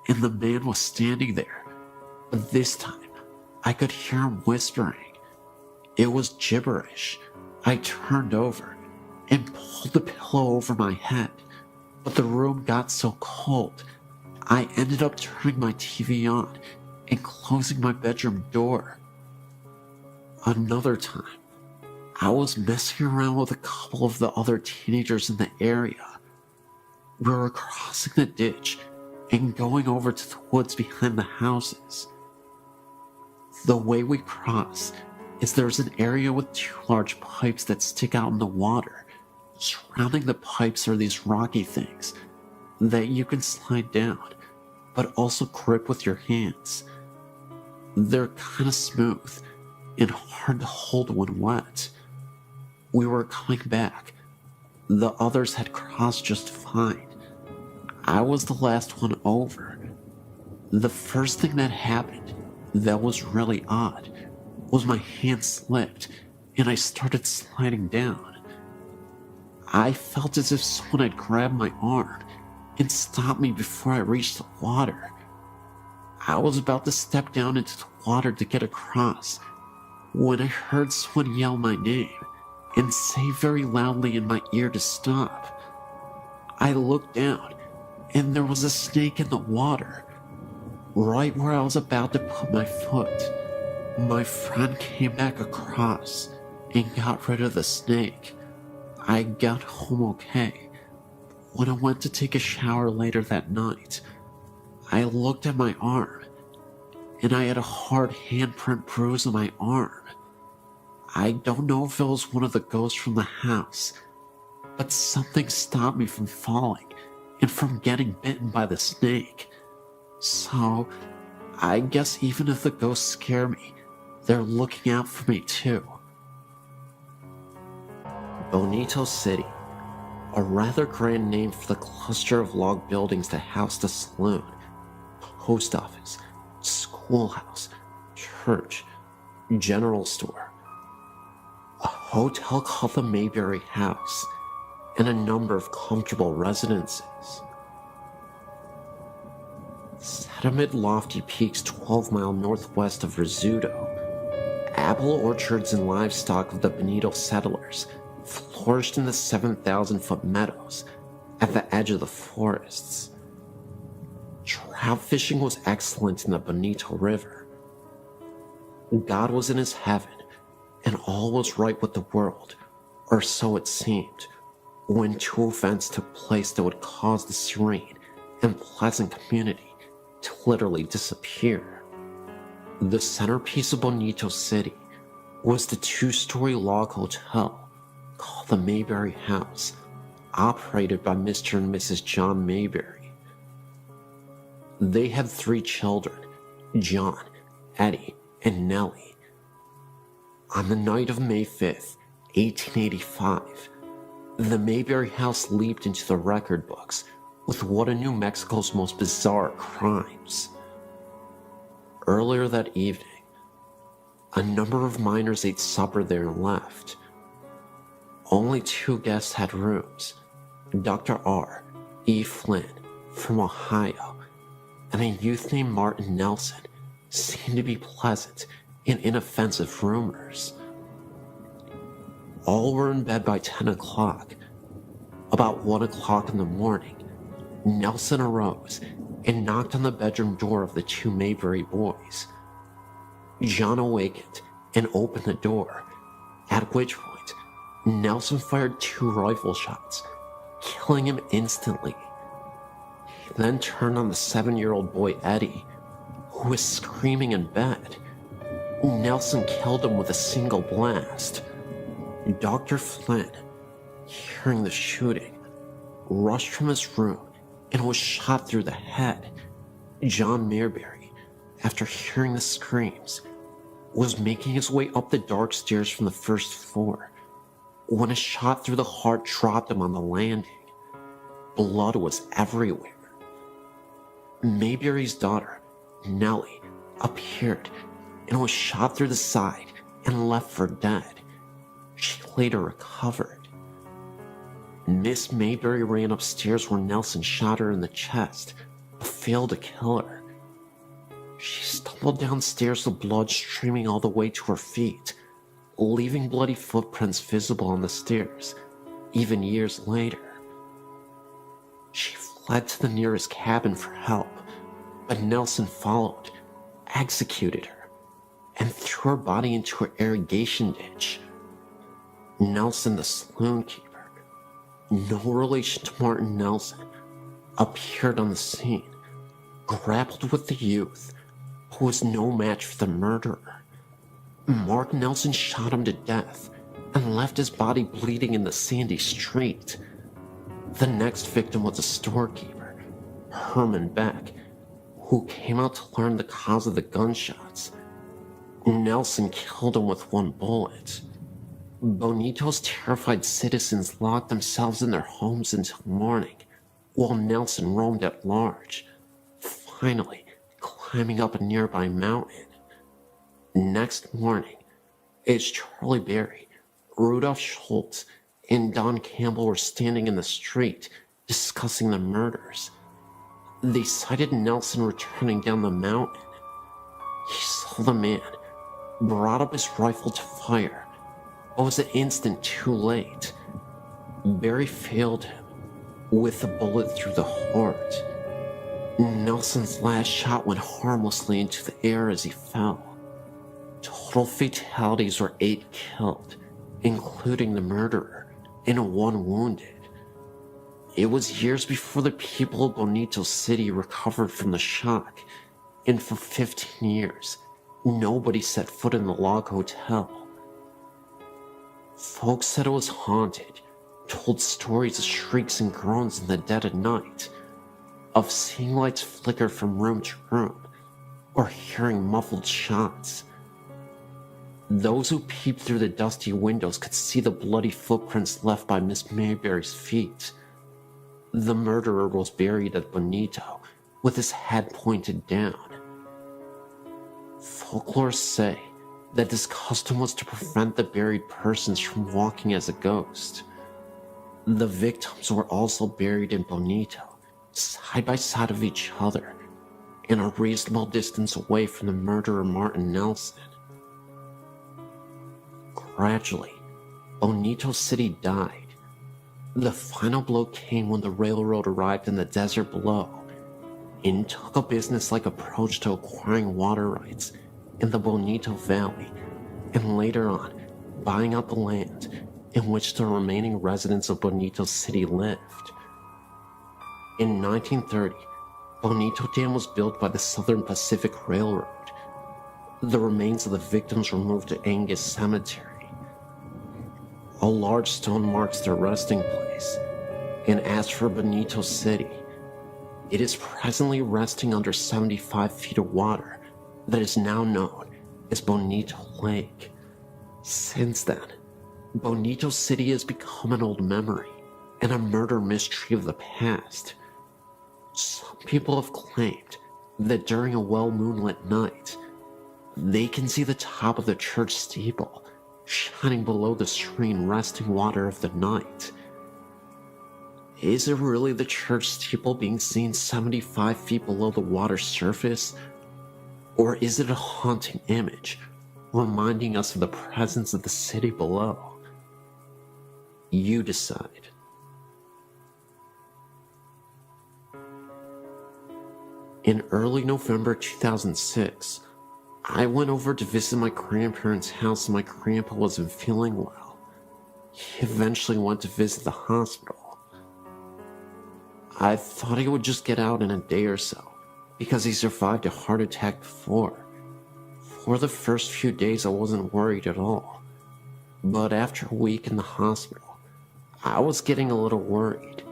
and the man was standing there, but this time I could hear him whispering. It was gibberish. I turned over and pulled the pillow over my head, but the room got so cold, I ended up turning my TV on and closing my bedroom door. Another time, I was messing around with a couple of the other teenagers in the area. We were crossing the ditch and going over to the woods behind the houses. The way we cross is there's an area with 2 large pipes that stick out in the water. Surrounding the pipes are these rocky things that you can slide down, but also grip with your hands. They're kind of smooth and hard to hold when wet. We were coming back. The others had crossed just fine. I was the last one over. The first thing that happened that was really odd was my hand slipped and I started sliding down. I felt as if someone had grabbed my arm and stopped me before I reached the water. I was about to step down into the water to get across when I heard someone yell my name and say very loudly in my ear to stop. I looked down and there was a snake in the water, right where I was about to put my foot. My friend came back across and got rid of the snake. I got home okay. When I went to take a shower later that night, I looked at my arm, and I had a hard handprint bruise on my arm. I don't know if it was one of the ghosts from the house, but something stopped me from falling and from getting bitten by the snake. So, I guess even if the ghosts scare me, they're looking out for me too. Bonito City, a rather grand name for the cluster of log buildings that housed a saloon, post office, schoolhouse, church, general store, a hotel called the Mayberry House, and a number of comfortable residences. Set amid lofty peaks 12-mile northwest of Rizzuto, apple orchards and livestock of the Bonito settlers flourished in the 7,000-foot meadows at the edge of the forests. Trout fishing was excellent in the Bonito River. God was in his heaven, and all was right with the world, or so it seemed, when 2 events took place that would cause the serene and pleasant community to literally disappear. The centerpiece of Bonito City was the 2-story log hotel called the Mayberry House, operated by Mr. and Mrs. John Mayberry. They had 3 children, John, Eddie, and Nellie. On the night of May 5th, 1885, the Mayberry House leaped into the record books with one of New Mexico's most bizarre crimes. Earlier that evening, a number of miners ate supper there and left. Only 2 guests had rooms: Dr. R. E. Flynn from Ohio and a youth named Martin Nelson. Seemed to be pleasant and inoffensive roomers. All were in bed by 10 o'clock. About 1 o'clock in the morning, Nelson arose and knocked on the bedroom door of the 2 Mayberry boys. John awakened and opened the door, at which point Nelson fired 2 rifle shots, killing him instantly. He then turned on the 7-year-old boy Eddie, who was screaming in bed. Nelson killed him with a single blast. Dr. Flynn, hearing the shooting, rushed from his room and was shot through the head. John Mayberry, after hearing the screams, was making his way up the dark stairs from the first floor when a shot through the heart dropped him on the landing. Blood was everywhere. Mayberry's daughter, Nellie, appeared and was shot through the side and left for dead. She later recovered. Miss Mayberry ran upstairs where Nelson shot her in the chest, but failed to kill her. She stumbled downstairs with blood streaming all the way to her feet, leaving bloody footprints visible on the stairs, even years later. She fled to the nearest cabin for help, but Nelson followed, executed her, and threw her body into an irrigation ditch. Nelson, the saloon keeper, no relation to Martin Nelson, appeared on the scene, grappled with the youth, who was no match for the murderer. Mark Nelson shot him to death and left his body bleeding in the sandy street. The next victim was a storekeeper, Herman Beck, who came out to learn the cause of the gunshots. Nelson killed him with 1 bullet. Bonito's terrified citizens locked themselves in their homes until morning, while Nelson roamed at large, finally climbing up a nearby mountain. Next morning, as Charlie Berry, Rudolph Schultz, and Don Campbell were standing in the street discussing the murders, they sighted Nelson returning down the mountain. He saw the man, brought up his rifle to fire, but was an instant too late. Berry failed him with a bullet through the heart. Nelson's last shot went harmlessly into the air as he fell. Total fatalities were 8 killed, including the murderer, and 1 wounded. It was years before the people of Bonito City recovered from the shock, and for 15 years, nobody set foot in the log hotel. Folks said it was haunted, told stories of shrieks and groans in the dead of night, of seeing lights flicker from room to room, or hearing muffled shots. Those who peeped through the dusty windows could see the bloody footprints left by Miss Mayberry's feet. The murderer was buried at Bonito, with his head pointed down. Folklore say that this custom was to prevent the buried persons from walking as a ghost. The victims were also buried in Bonito, side by side of each other, and a reasonable distance away from the murderer Martin Nelson. Gradually, Bonito City died. The final blow came when the railroad arrived in the desert below and took a business-like approach to acquiring water rights in the Bonito Valley, and later on, buying out the land in which the remaining residents of Bonito City lived. In 1930, Bonito Dam was built by the Southern Pacific Railroad. The remains of the victims were moved to Angus Cemetery. A large stone marks their resting place, and as for Bonito City, it is presently resting under 75 feet of water that is now known as Bonito Lake. Since then, Bonito City has become an old memory and a murder mystery of the past. Some people have claimed that during a well-moonlit night, they can see the top of the church steeple shining below the serene resting water of the night. Is it really the church steeple being seen 75 feet below the water's surface? Or is it a haunting image, reminding us of the presence of the city below? You decide. In early November 2006, I went over to visit my grandparents' house and my grandpa wasn't feeling well. He eventually went to visit the hospital. I thought he would just get out in a day or so, because he survived a heart attack before. For the first few days I wasn't worried at all, but after a week in the hospital, I was getting a little worried.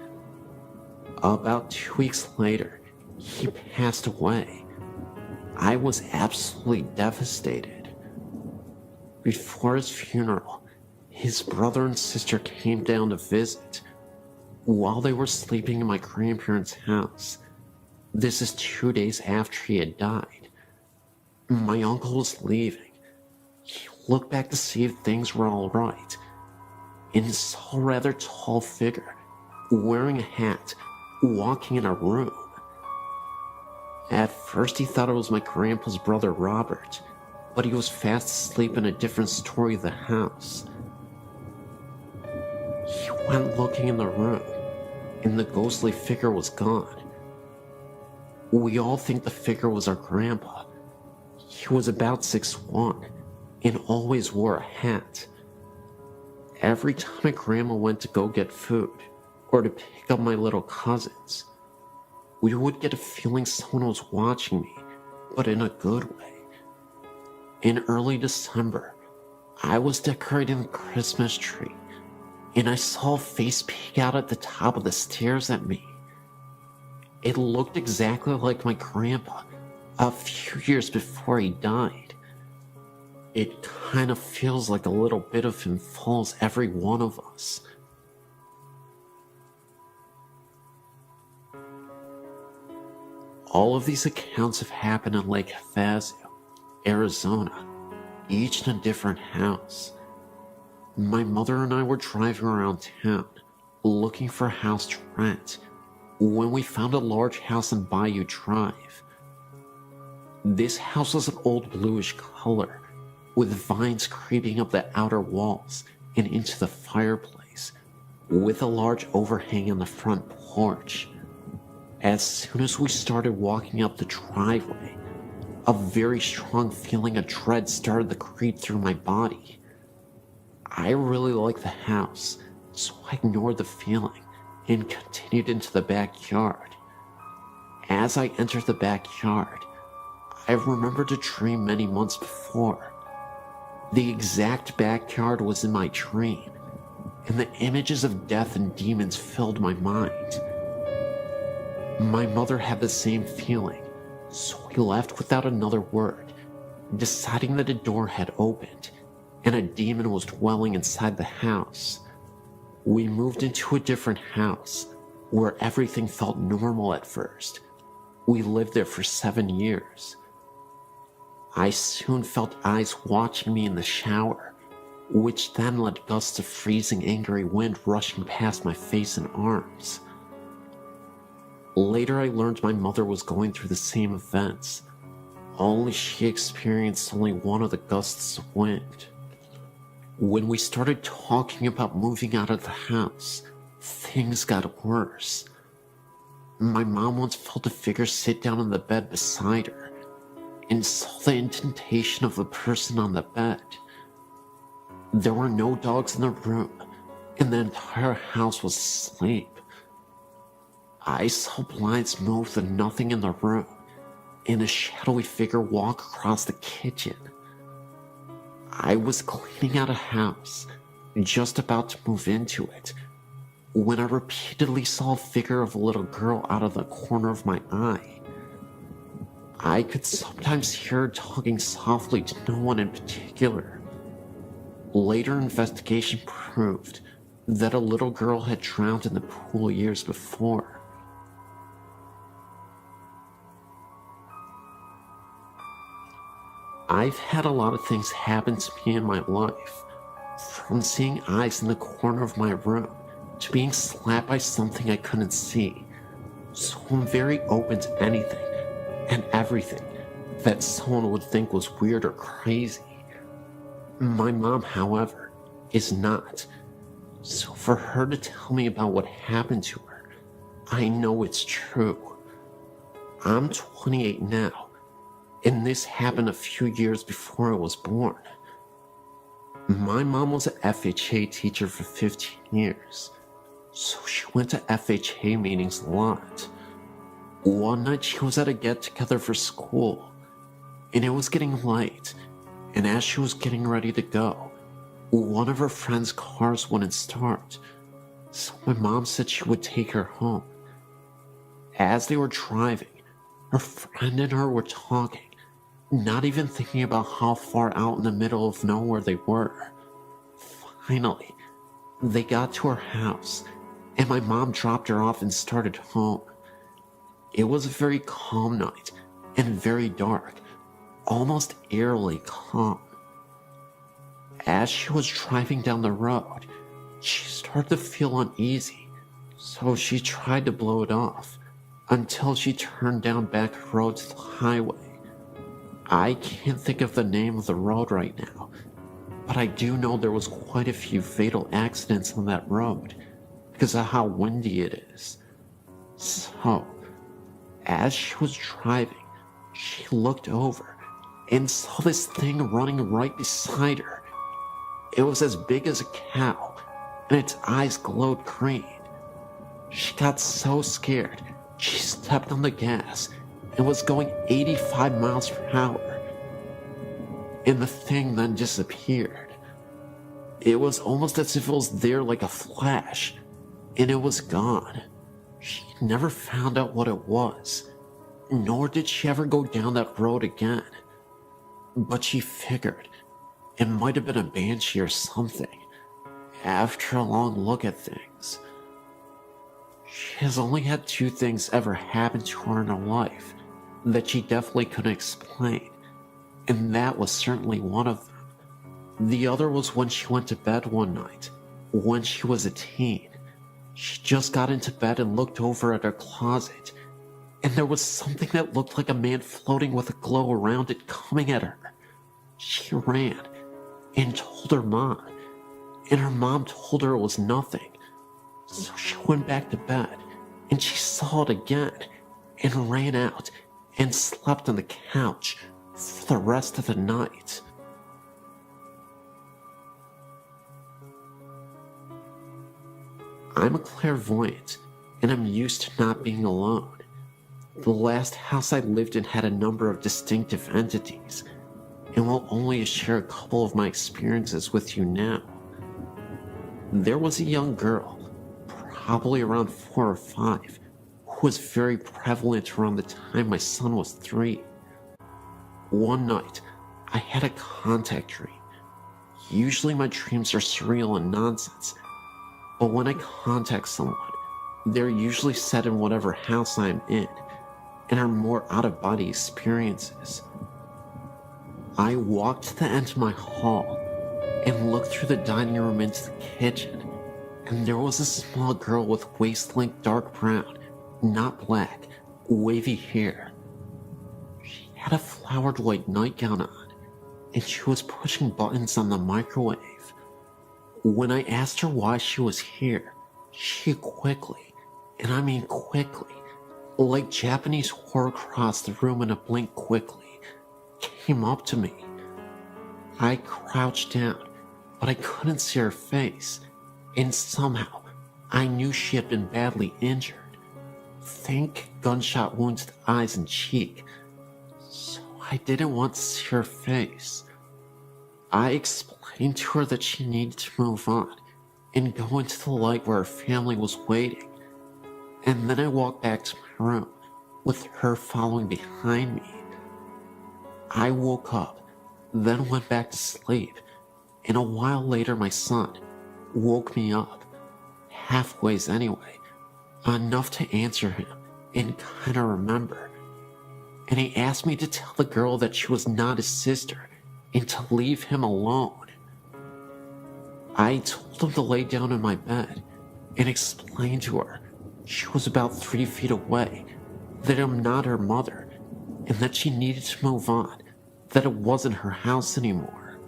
About 2 weeks later, he passed away. I was absolutely devastated. Before his funeral, his brother and sister came down to visit. While they were sleeping in my grandparents' house, this is 2 days after he had died, my uncle was leaving. He looked back to see if things were all right, and saw a rather tall figure, wearing a hat, walking in a room. At first he thought it was my grandpa's brother Robert, but he was fast asleep in a different story of the house. He went looking in the room, and the ghostly figure was gone. We all think the figure was our grandpa. He was about 6'1", and always wore a hat. Every time my grandma went to go get food, or to pick up my little cousins, we would get a feeling someone was watching me, but in a good way. In early December, I was decorating the Christmas tree, and I saw a face peek out at the top of the stairs at me. It looked exactly like my grandpa, a few years before he died. It kind of feels like a little bit of him follows every one of us. All of these accounts have happened in Lake Havasu, Arizona, each in a different house. My mother and I were driving around town, looking for a house to rent, when we found a large house on Bayou Drive. This house was an old bluish color, with vines creeping up the outer walls and into the fireplace, with a large overhang on the front porch. As soon as we started walking up the driveway, a very strong feeling of dread started to creep through my body. I really liked the house, so I ignored the feeling and continued into the backyard. As I entered the backyard, I remembered a dream many months before. The exact backyard was in my dream, and the images of death and demons filled my mind. My mother had the same feeling, so we left without another word, deciding that a door had opened and a demon was dwelling inside the house. We moved into a different house where everything felt normal at first. We lived there for 7 years. I soon felt eyes watching me in the shower, which then let gusts of freezing angry wind rushing past my face and arms. Later I learned my mother was going through the same events, only she experienced only one of the gusts of wind. When we started talking about moving out of the house, things got worse. My mom once felt a figure sit down on the bed beside her, and saw the indentation of the person on the bed. There were no dogs in the room, and the entire house was asleep. I saw blinds move with nothing in the room, and a shadowy figure walk across the kitchen. I was cleaning out a house, just about to move into it, when I repeatedly saw a figure of a little girl out of the corner of my eye. I could sometimes hear her talking softly to no one in particular. Later investigation proved that a little girl had drowned in the pool years before. I've had a lot of things happen to me in my life, From seeing eyes in the corner of my room to being slapped by something I couldn't see. So I'm very open to anything and everything that someone would think was weird or crazy. My mom, however, is not. So for her to tell me about what happened to her, I know it's true. I'm 28 now, and this happened a few years before I was born. My mom was an FHA teacher for 15 years, so she went to FHA meetings a lot. One night she was at a get-together for school, and it was getting late, and as she was getting ready to go, one of her friend's cars wouldn't start, so my mom said she would take her home. As they were driving, her friend and her were talking, not even thinking about how far out in the middle of nowhere they were. Finally, they got to her house, and my mom dropped her off and started home. It was a very calm night, and very dark, almost eerily calm. As she was driving down the road, she started to feel uneasy, so she tried to blow it off, until she turned down back road to the highway. I can't think of the name of the road right now, but I do know there was quite a few fatal accidents on that road because of how windy it is. So, as she was driving, she looked over and saw this thing running right beside her. It was as big as a cow, and its eyes glowed green. She got so scared, she stepped on the gas and was going 85 miles per hour. And the thing then disappeared. It was almost as if it was there like a flash, and it was gone. She never found out what it was, nor did she ever go down that road again. But she figured it might have been a banshee or something, after a long look at things. She has only had 2 things ever happen to her in her life that she definitely couldn't explain, and that was certainly one of them. The other was when she went to bed one night, when she was a teen. She just got into bed and looked over at her closet, and there was something that looked like a man floating with a glow around it coming at her. She ran and told her mom, and her mom told her it was nothing. So she went back to bed, and she saw it again, and ran out and slept on the couch for the rest of the night. I'm a clairvoyant, and I'm used to not being alone. The last house I lived in had a number of distinctive entities, and will only share a couple of my experiences with you now. There was a young girl, probably around 4 or 5, who was very prevalent around the time my son was 3. One night, I had a contact dream. Usually my dreams are surreal and nonsense, but when I contact someone, they're usually set in whatever house I'm in, and are more out-of-body experiences. I walked to the end of my hall and looked through the dining room into the kitchen, and there was a small girl with waist-length dark brown, not black, wavy hair. She had a flowered white nightgown on, and she was pushing buttons on the microwave. When I asked her why she was here, she quickly, and I mean quickly, like Japanese horror across the room in a blink quickly, came up to me. I crouched down, but I couldn't see her face, and somehow I knew she had been badly injured. Think gunshot wounds to the eyes and cheek, so I didn't want to see her face. I explained to her that she needed to move on and go into the light where her family was waiting, and then I walked back to my room with her following behind me. I woke up, then went back to sleep, and a while later my son woke me up, halfways anyway, enough to answer him and kinda remember. And he asked me to tell the girl that she was not his sister and to leave him alone. I told him to lay down in my bed and explained to her she was about 3 feet away, that I'm not her mother, and that she needed to move on, that it wasn't her house anymore.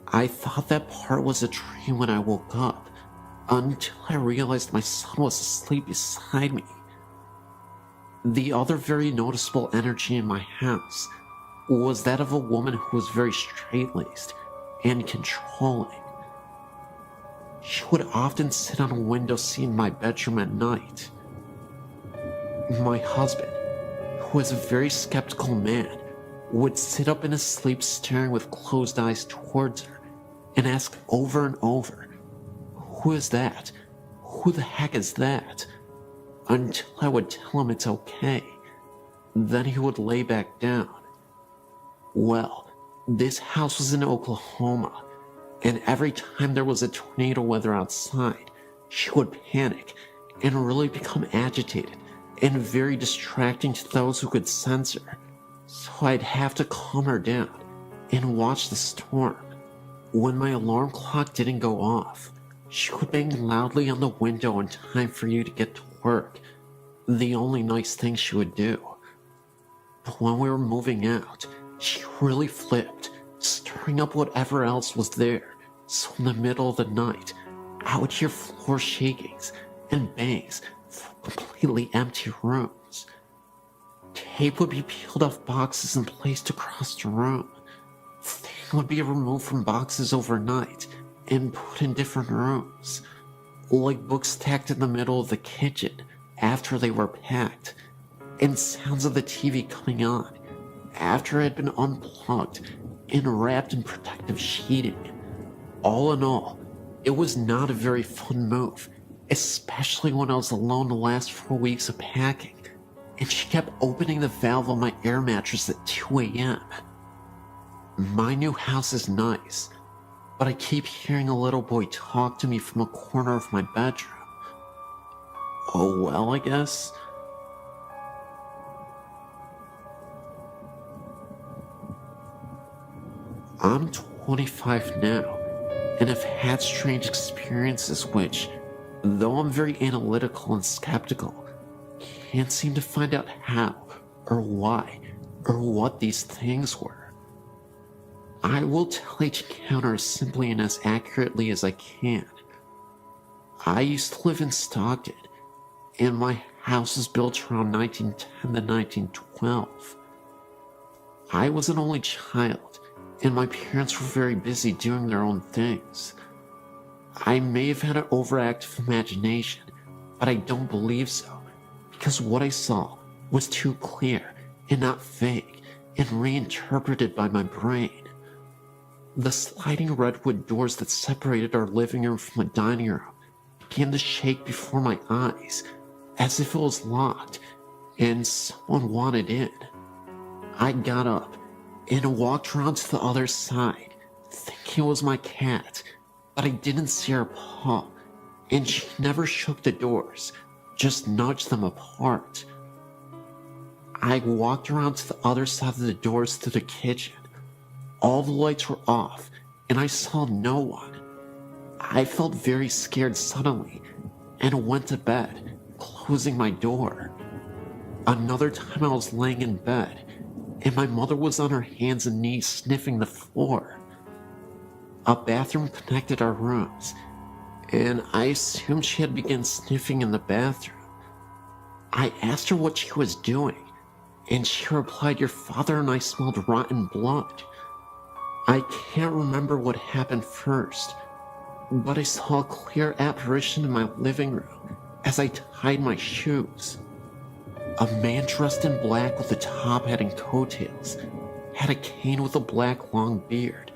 I thought that part was a dream when I woke up, until I realized my son was asleep beside me. The other very noticeable energy in my house was that of a woman who was very straight-laced and controlling. She would often sit on a window seat in my bedroom at night. My husband, who is a very skeptical man, would sit up in his sleep staring with closed eyes towards her and ask over and over, "Who is that? Who the heck is that?" Until I would tell him it's okay. Then he would lay back down. Well, this house was in Oklahoma, and every time there was a tornado weather outside, she would panic and really become agitated and very distracting to those who could sense her. So I'd have to calm her down and watch the storm. When my alarm clock didn't go off, she would bang loudly on the window in time for you to get to work. The only nice thing she would do. But when we were moving out, she really flipped, stirring up whatever else was there. So in the middle of the night, I would hear floor shakings and bangs from completely empty rooms. Tape would be peeled off boxes and placed across the room. Things would be removed from boxes overnight and put in different rooms, like books stacked in the middle of the kitchen after they were packed, and sounds of the TV coming on after it had been unplugged and wrapped in protective sheeting. All in all, it was not a very fun move, especially when I was alone the last 4 weeks of packing, and she kept opening the valve on my air mattress at 2 a.m. My new house is nice, but I keep hearing a little boy talk to me from a corner of my bedroom. Oh well, I guess. I'm 25 now, and have had strange experiences which, though I'm very analytical and skeptical, can't seem to find out how, or why, or what these things were. I will tell each encounter as simply and as accurately as I can. I used to live in Stockton, and my house was built around 1910 to 1912. I was an only child, and my parents were very busy doing their own things. I may have had an overactive imagination, but I don't believe so, because what I saw was too clear and not vague and reinterpreted by my brain. The sliding redwood doors that separated our living room from the dining room began to shake before my eyes, as if it was locked and someone wanted in. I got up and walked around to the other side, thinking it was my cat, but I didn't see her paw, and she never shook the doors, just nudged them apart. I walked around to the other side of the doors to the kitchen. All the lights were off, and I saw no one. I felt very scared suddenly, and went to bed, closing my door. Another time I was laying in bed, and my mother was on her hands and knees sniffing the floor. A bathroom connected our rooms, and I assumed she had begun sniffing in the bathroom. I asked her what she was doing, and she replied, "Your father and I smelled rotten blood." I can't remember what happened first, but I saw a clear apparition in my living room as I tied my shoes. A man dressed in black with a top hat and coattails, had a cane with a black long beard,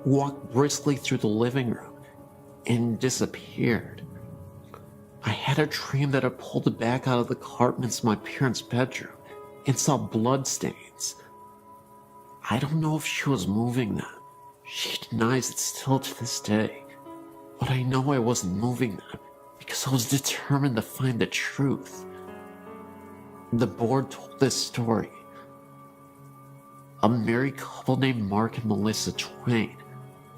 walked briskly through the living room, and disappeared. I had a dream that I pulled the back out of the carpets in my parents' bedroom and saw blood stains. I don't know if she was moving them. She denies it still to this day, but I know I wasn't moving them because I was determined to find the truth. The board told this story. A married couple named Mark and Melissa Twain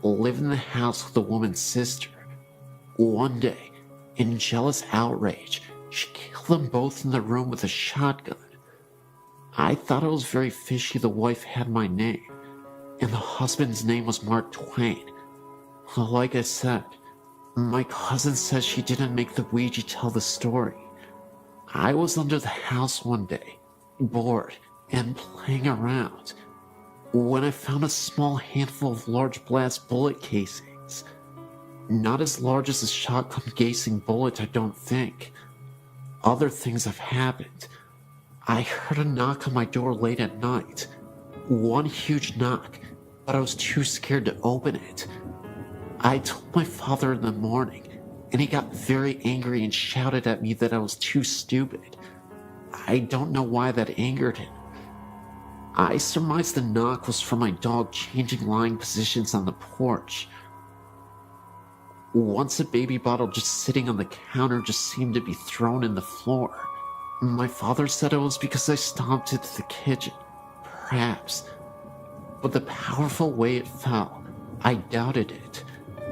lived in the house with the woman's sister One day, in jealous outrage, she killed them both in the room with a shotgun. I thought it was very fishy the wife had my name, and the husband's name was Mark Twain. Like I said, my cousin says she didn't make the Ouija tell the story. I was under the house one day, bored and playing around, when I found a small handful of large blast bullet casings. Not as large as a shotgun casing bullet, I don't think. Other things have happened. I heard a knock on my door late at night. One huge knock, but I was too scared to open it. I told my father in the morning, and he got very angry and shouted at me that I was too stupid. I don't know why that angered him. I surmised the knock was from my dog changing lying positions on the porch. Once a baby bottle just sitting on the counter just seemed to be thrown in the floor. My father said it was because I stomped into the kitchen. Perhaps. But the powerful way it fell, I doubted it.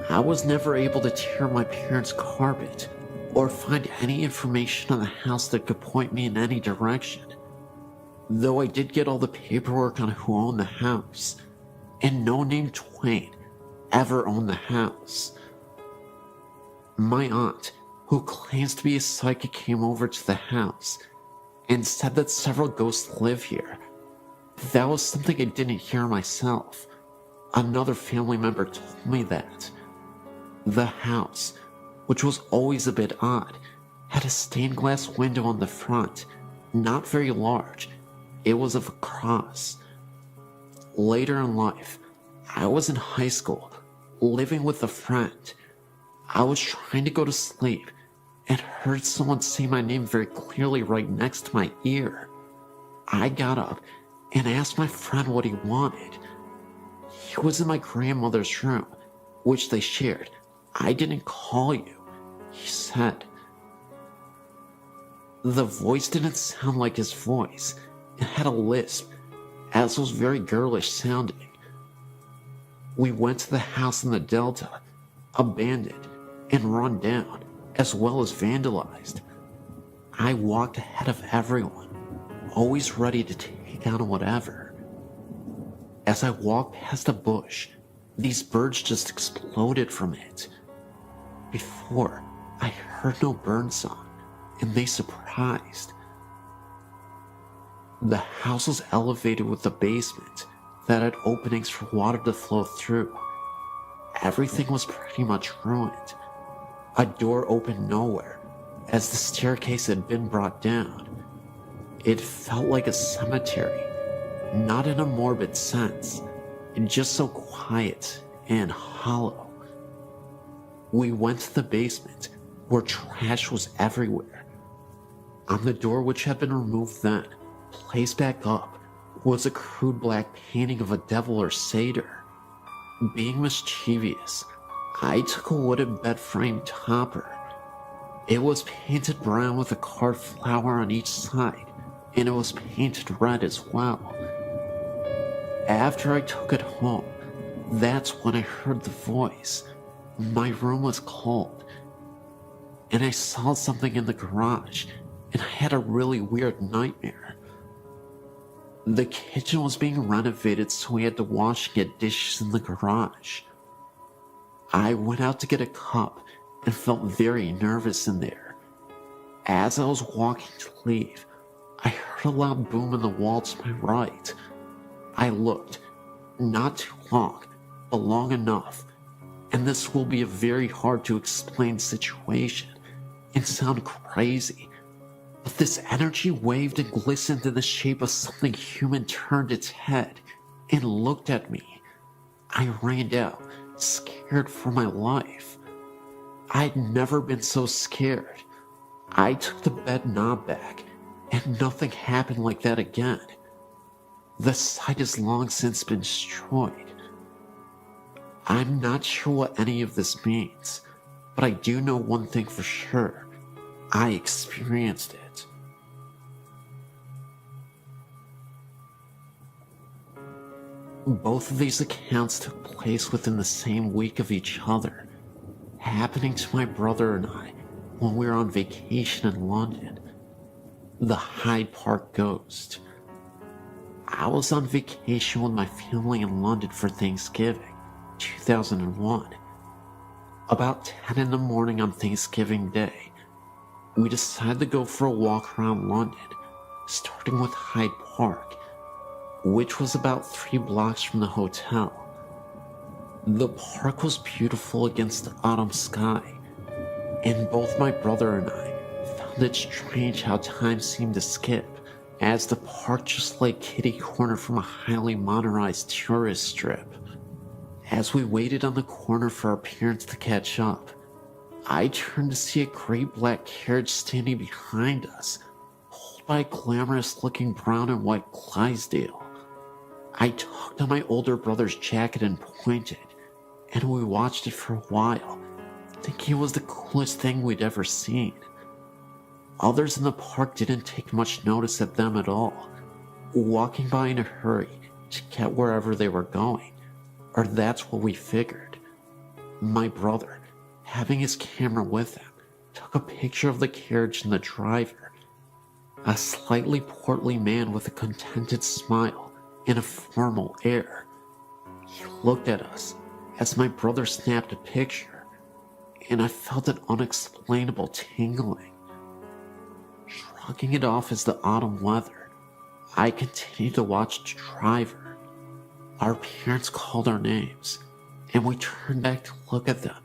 I was never able to tear my parents' carpet or find any information on the house that could point me in any direction. Though I did get all the paperwork on who owned the house, and no name Twain ever owned the house. My aunt, who claims to be a psychic, came over to the house and said that several ghosts live here. That was something I didn't hear myself. Another family member told me that. The house, which was always a bit odd, had a stained glass window on the front, not very large. It was of a cross. Later in life, I was in high school, living with a friend. I was trying to go to sleep and heard someone say my name very clearly right next to my ear. I got up and asked my friend what he wanted. He was in my grandmother's room, which they shared. I didn't call you, he said. The voice didn't sound like his voice. It had a lisp, as was very girlish sounding. We went to the house in the Delta, abandoned and run down, as well as vandalized. I walked ahead of everyone, always ready to take on whatever. As I walked past a bush, these birds just exploded from it. Before, I heard no bird song, and they surprised. The house was elevated with a basement that had openings for water to flow through. Everything was pretty much ruined. A door opened nowhere, as the staircase had been brought down. It felt like a cemetery, not in a morbid sense, just so quiet and hollow. We went to the basement, where trash was everywhere. On the door, which had been removed then, placed back up, was a crude black painting of a devil or satyr. Being mischievous, I took a wooden bed frame topper. It was painted brown with a carved flower on each side, and it was painted red as well. After I took it home, that's when I heard the voice. My room was cold, and I saw something in the garage, and I had a really weird nightmare. The kitchen was being renovated, so we had to wash and get dishes in the garage. I went out to get a cup and felt very nervous in there. As I was walking to leave, I heard a loud boom in the wall to my right. I looked, not too long, but long enough, and this will be a very hard to explain situation and sound crazy, but this energy waved and glistened in the shape of something human, turned its head and looked at me. I ran out, scared for my life. I'd never been so scared. I took the bed knob back, and nothing happened like that again. The site has long since been destroyed. I'm not sure what any of this means, but I do know one thing for sure. I experienced it. Both of these accounts took place within the same week of each other. happening to my brother and I when we were on vacation in London. The Hyde Park Ghost. I was on vacation with my family in London for Thanksgiving, 2001. About 10 in the morning on Thanksgiving Day, we decided to go for a walk around London, starting with Hyde Park, which was about 3 blocks from the hotel. The park was beautiful against the autumn sky, and both my brother and I found it strange how time seemed to skip, as the park just lay kitty corner from a highly modernized tourist strip. As we waited on the corner for our parents to catch up, I turned to see a great black carriage standing behind us, pulled by a glamorous-looking brown and white Clydesdale. I tugged on my older brother's jacket and pointed, and we watched it for a while, thinking it was the coolest thing we'd ever seen. Others in the park didn't take much notice of them at all, walking by in a hurry to get wherever they were going, or that's what we figured. My brother, having his camera with him, took a picture of the carriage and the driver, a slightly portly man with a contented smile and a formal air. He looked at us as my brother snapped a picture, and I felt an unexplainable tingling. Shrugging it off as the autumn weather, I continued to watch the driver. Our parents called our names, and we turned back to look at them,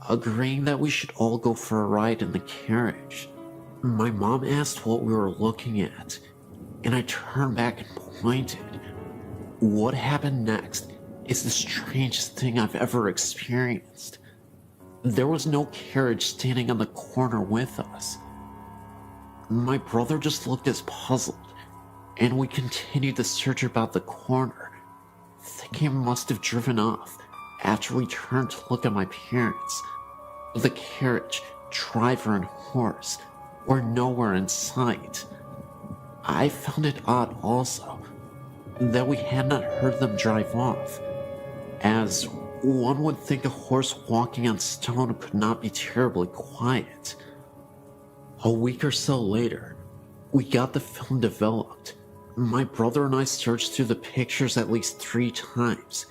agreeing that we should all go for a ride in the carriage. My mom asked what we were looking at, and I turned back and pointed. What happened next is the strangest thing I've ever experienced. There was no carriage standing on the corner with us. My brother just looked as puzzled, and we continued to search about the corner, thinking it must have driven off after we turned to look at my parents. The carriage, driver, and horse were nowhere in sight. I found it odd also that we had not heard them drive off, as one would think a horse walking on stone could not be terribly quiet. A week or so later, we got the film developed. My brother and I searched through the pictures at least 3 times,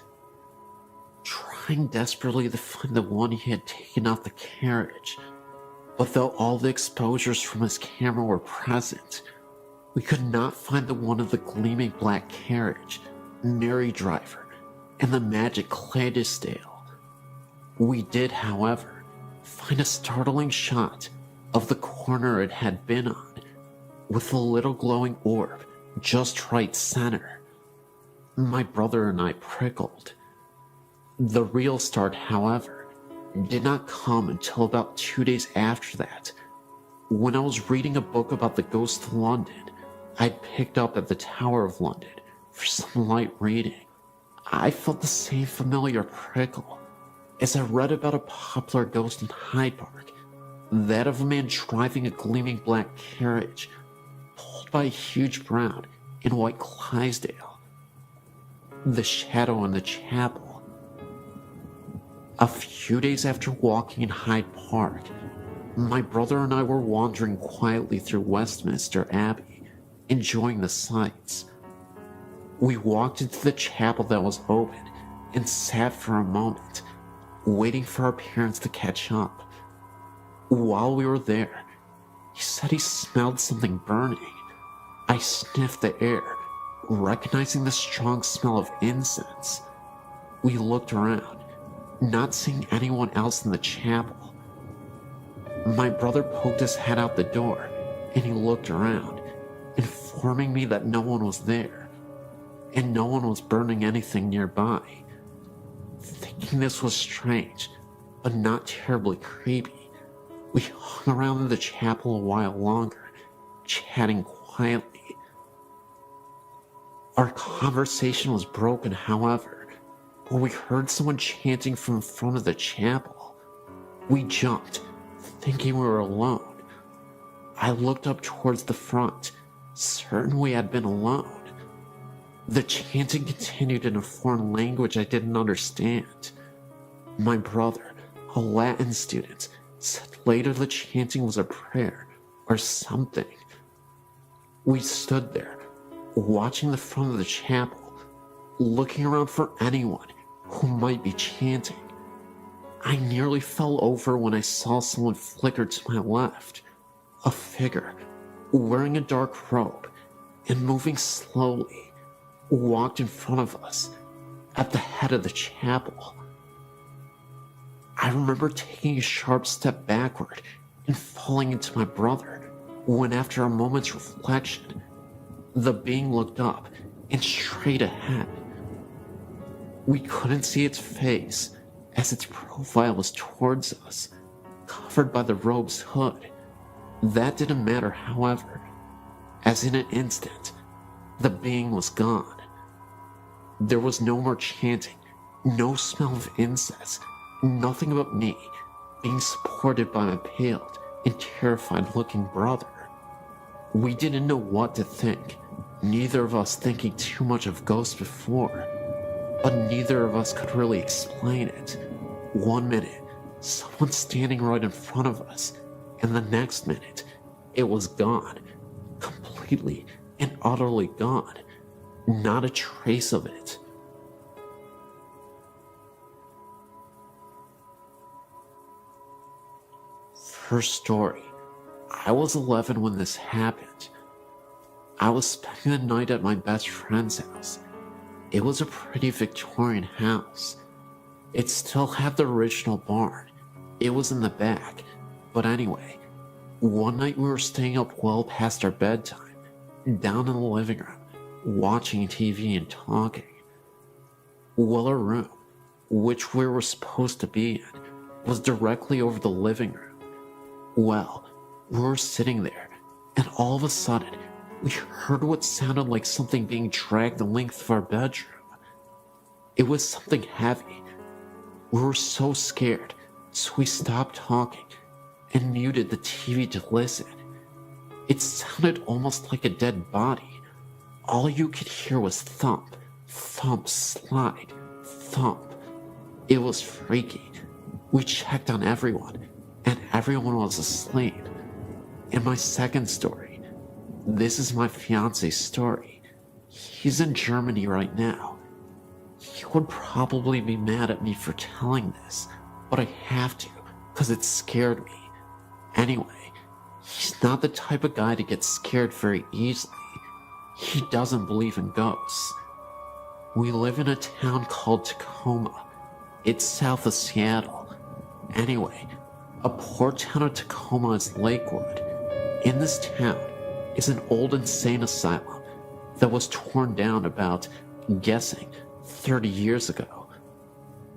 trying desperately to find the one he had taken off the carriage. But though all the exposures from his camera were present, we could not find the one of the gleaming black carriage, Mary driver, and the magic Clydesdale. We did, however, find a startling shot of the corner it had been on, with a little glowing orb just right center. My brother and I prickled. The real start, however, did not come until about 2 days after that, when I was reading a book about the ghost of London I'd picked up at the Tower of London for some light reading. I felt the same familiar prickle as I read about a popular ghost in Hyde Park, that of a man driving a gleaming black carriage pulled by a huge brown and white Clydesdale. The shadow in the chapel. A few days after walking in Hyde Park, my brother and I were wandering quietly through Westminster Abbey, enjoying the sights. We walked into the chapel that was open and sat for a moment, waiting for our parents to catch up. While we were there, he said he smelled something burning. I sniffed the air, recognizing the strong smell of incense. We looked around, not seeing anyone else in the chapel. My brother poked his head out the door, and he looked around, informing me that no one was there, and no one was burning anything nearby. Thinking this was strange, but not terribly creepy, we hung around in the chapel a while longer, chatting quietly. Our conversation was broken, however, when we heard someone chanting from in front of the chapel. We jumped, thinking we were alone. I looked up towards the front, certain we had been alone. The chanting continued in a foreign language I didn't understand. My brother, A Latin student said later the chanting was a prayer or something. We stood there, watching the front of the chapel, looking around for anyone who might be chanting. I nearly fell over when I saw someone flicker to my left. A figure, wearing a dark robe and moving slowly, walked in front of us at the head of the chapel. I remember taking a sharp step backward and falling into my brother when, after a moment's reflection, the being looked up and straight ahead. We couldn't see its face as its profile was towards us, covered by the robe's hood. That didn't matter, however, as in an instant, the being was gone. There was no more chanting, no smell of incense, nothing but me being supported by my paled and terrified-looking brother. We didn't know what to think, neither of us thinking too much of ghosts before, but neither of us could really explain it. One minute, someone standing right in front of us, and the next minute, it was gone, completely and utterly gone, not a trace of it. First story. I was 11 when this happened. I was spending the night at my best friend's house. It was a pretty Victorian house. It still had the original barn. It was in the back. But anyway, one night we were staying up well past our bedtime, down in the living room, watching TV and talking. Well, our room, which we were supposed to be in, was directly over the living room. Well, we were sitting there, and all of a sudden, we heard what sounded like something being dragged the length of our bedroom. It was something heavy. We were so scared, so we stopped talking and muted the TV to listen. It sounded almost like a dead body. All you could hear was thump, thump, slide, thump. It was freaky. We checked on everyone, and everyone was asleep. And my second story. This is my fiance's story. He's in Germany right now. He would probably be mad at me for telling this, but I have to, because it scared me. Anyway, he's not the type of guy to get scared very easily. He doesn't believe in ghosts. We live in a town called Tacoma. It's south of Seattle. Anyway, a port town of Tacoma is Lakewood. In this town is an old insane asylum that was torn down about, guessing, 30 years ago,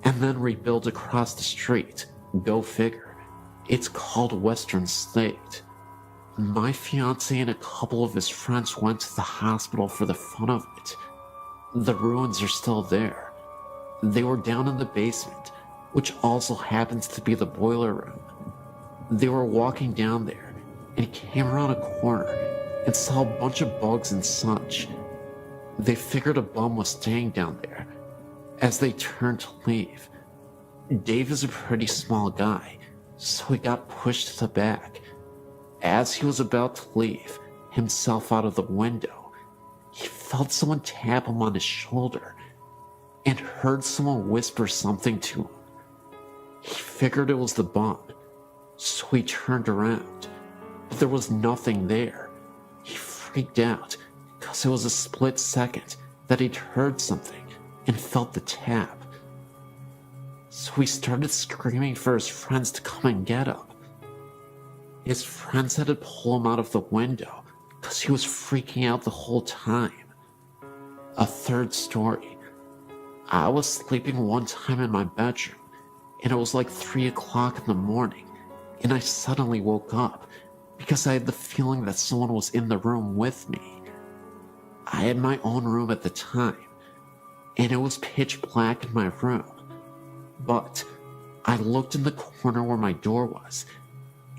and then rebuilt across the street. Go figure. It's called Western State. My fiance and a couple of his friends went to the hospital for the fun of it. The ruins are still there. They were down in the basement, which also happens to be the boiler room. They were walking down there and came around a corner and saw a bunch of bugs and such. They figured a bum was staying down there. As they turned to leave, Dave is a pretty small guy, so he got pushed to the back. As he was about to leave himself out of the window, he felt someone tap him on his shoulder and heard someone whisper something to him. He figured it was the bum, so he turned around, but there was nothing there. He freaked out because it was a split second that he'd heard something and felt the tap. So he started screaming for his friends to come and get him. His friends had to pull him out of the window because he was freaking out the whole time. A third story. I was sleeping one time in my bedroom, and it was like 3 o'clock in the morning, and I suddenly woke up because I had the feeling that someone was in the room with me. I had my own room at the time, and it was pitch black in my room. But I looked in the corner where my door was,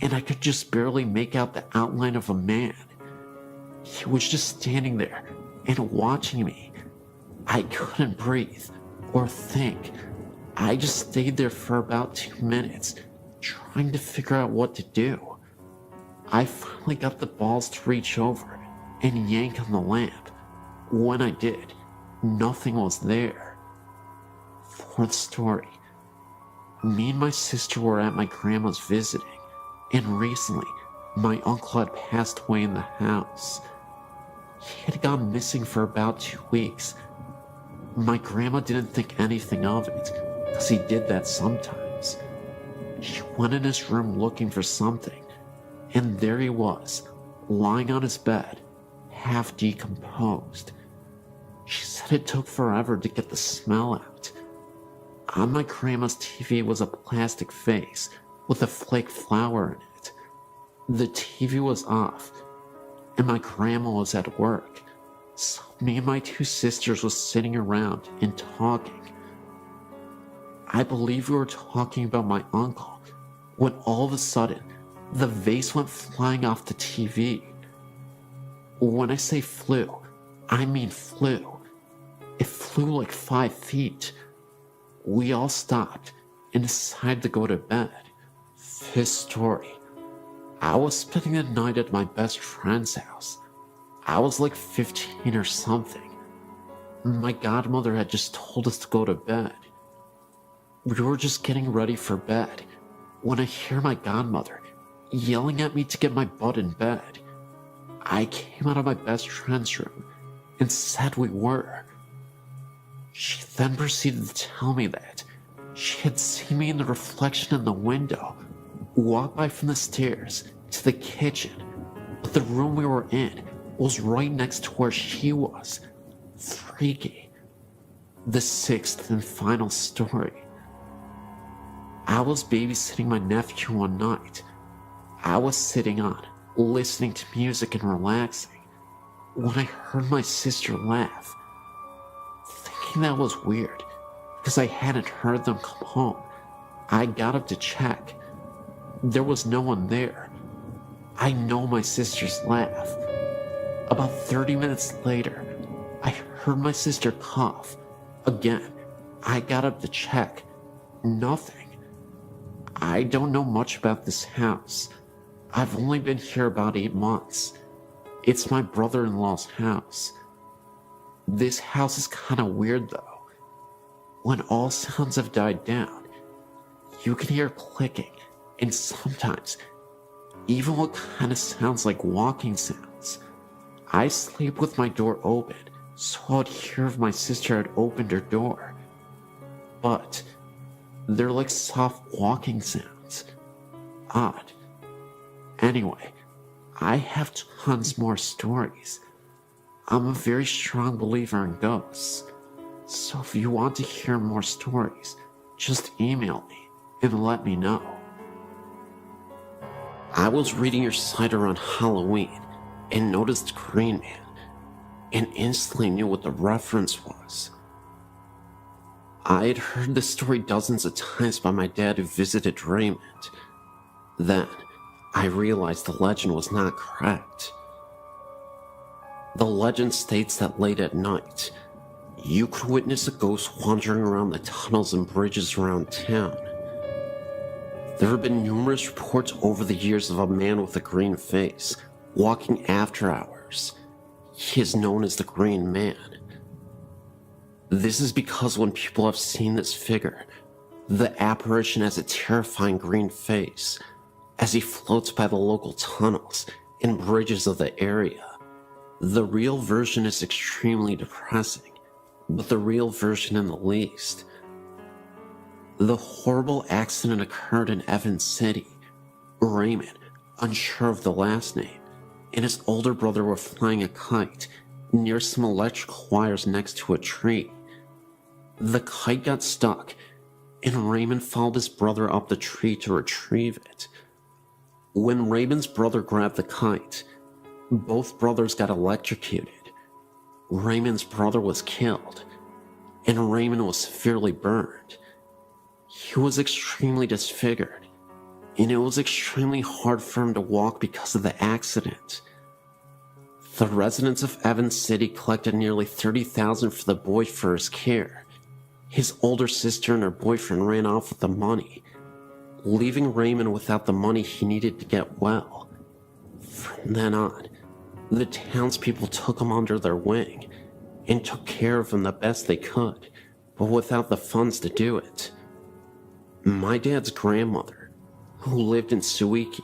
and I could just barely make out the outline of a man. He was just standing there and watching me. I couldn't breathe or think. I just stayed there for about 2 minutes, trying to figure out what to do. I finally got the balls to reach over and yank on the lamp. When I did, nothing was there. Fourth story. Me and my sister were at my grandma's visiting, and recently, my uncle had passed away in the house. He had gone missing for about 2 weeks. My grandma didn't think anything of it, because he did that sometimes. She went in his room looking for something, and there he was, lying on his bed, half decomposed. She said it took forever to get the smell out. On my grandma's TV was a plastic face with a flake flower in it. The TV was off, and my grandma was at work, so me and my 2 sisters was sitting around and talking. I believe we were talking about my uncle, when all of a sudden, the vase went flying off the TV. When I say flew, I mean flew. It flew like 5 feet. We all stopped and decided to go to bed. Fifth story. I was spending the night at my best friend's house. I was like 15 or something. My godmother had just told us to go to bed. We were just getting ready for bed when I hear my godmother yelling at me to get my butt in bed. I came out of my best friend's room and said we were. She then proceeded to tell me that she had seen me in the reflection in the window walk by from the stairs to the kitchen, but the room we were in was right next to where she was. Freaky. The 6th and final story. I was babysitting my nephew one night. I was sitting on, listening to music and relaxing, when I heard my sister laugh. Thinking that was weird, because I hadn't heard them come home, I got up to check. There was no one there. I know my sister's laugh. About 30 minutes later, I heard my sister cough. Again, I got up to check. Nothing. I don't know much about this house. I've only been here about 8 months. It's my brother-in-law's house. This house is kinda weird though. When all sounds have died down, you can hear clicking, and sometimes even what kinda sounds like walking sounds. I sleep with my door open, so I'd hear if my sister had opened her door. But they're like soft walking sounds. Odd. Anyway, I have tons more stories. I'm a very strong believer in ghosts, so if you want to hear more stories, just email me and let me know. I was reading your site around Halloween and noticed Green Man, and instantly knew what the reference was. I had heard this story dozens of times by my dad who visited Raymond. Then, I realized the legend was not correct. The legend states that late at night, you could witness a ghost wandering around the tunnels and bridges around town. There have been numerous reports over the years of a man with a green face walking after hours. He is known as the Green Man. This is because when people have seen this figure, the apparition has a terrifying green face as he floats by the local tunnels and bridges of the area. The real version is extremely depressing, but the real version in the least. The horrible accident occurred in Evans City. Raymond, unsure of the last name, and his older brother were flying a kite near some electrical wires next to a tree. The kite got stuck, and Raymond followed his brother up the tree to retrieve it. When Raymond's brother grabbed the kite, both brothers got electrocuted. Raymond's brother was killed, and Raymond was severely burned. He was extremely disfigured, and it was extremely hard for him to walk because of the accident. The residents of Evans City collected nearly $30,000 for the boy for his care. His older sister and her boyfriend ran off with the money, leaving Raymond without the money he needed to get well. From then on, the townspeople took him under their wing and took care of him the best they could, but without the funds to do it. My dad's grandmother, who lived in Suiki,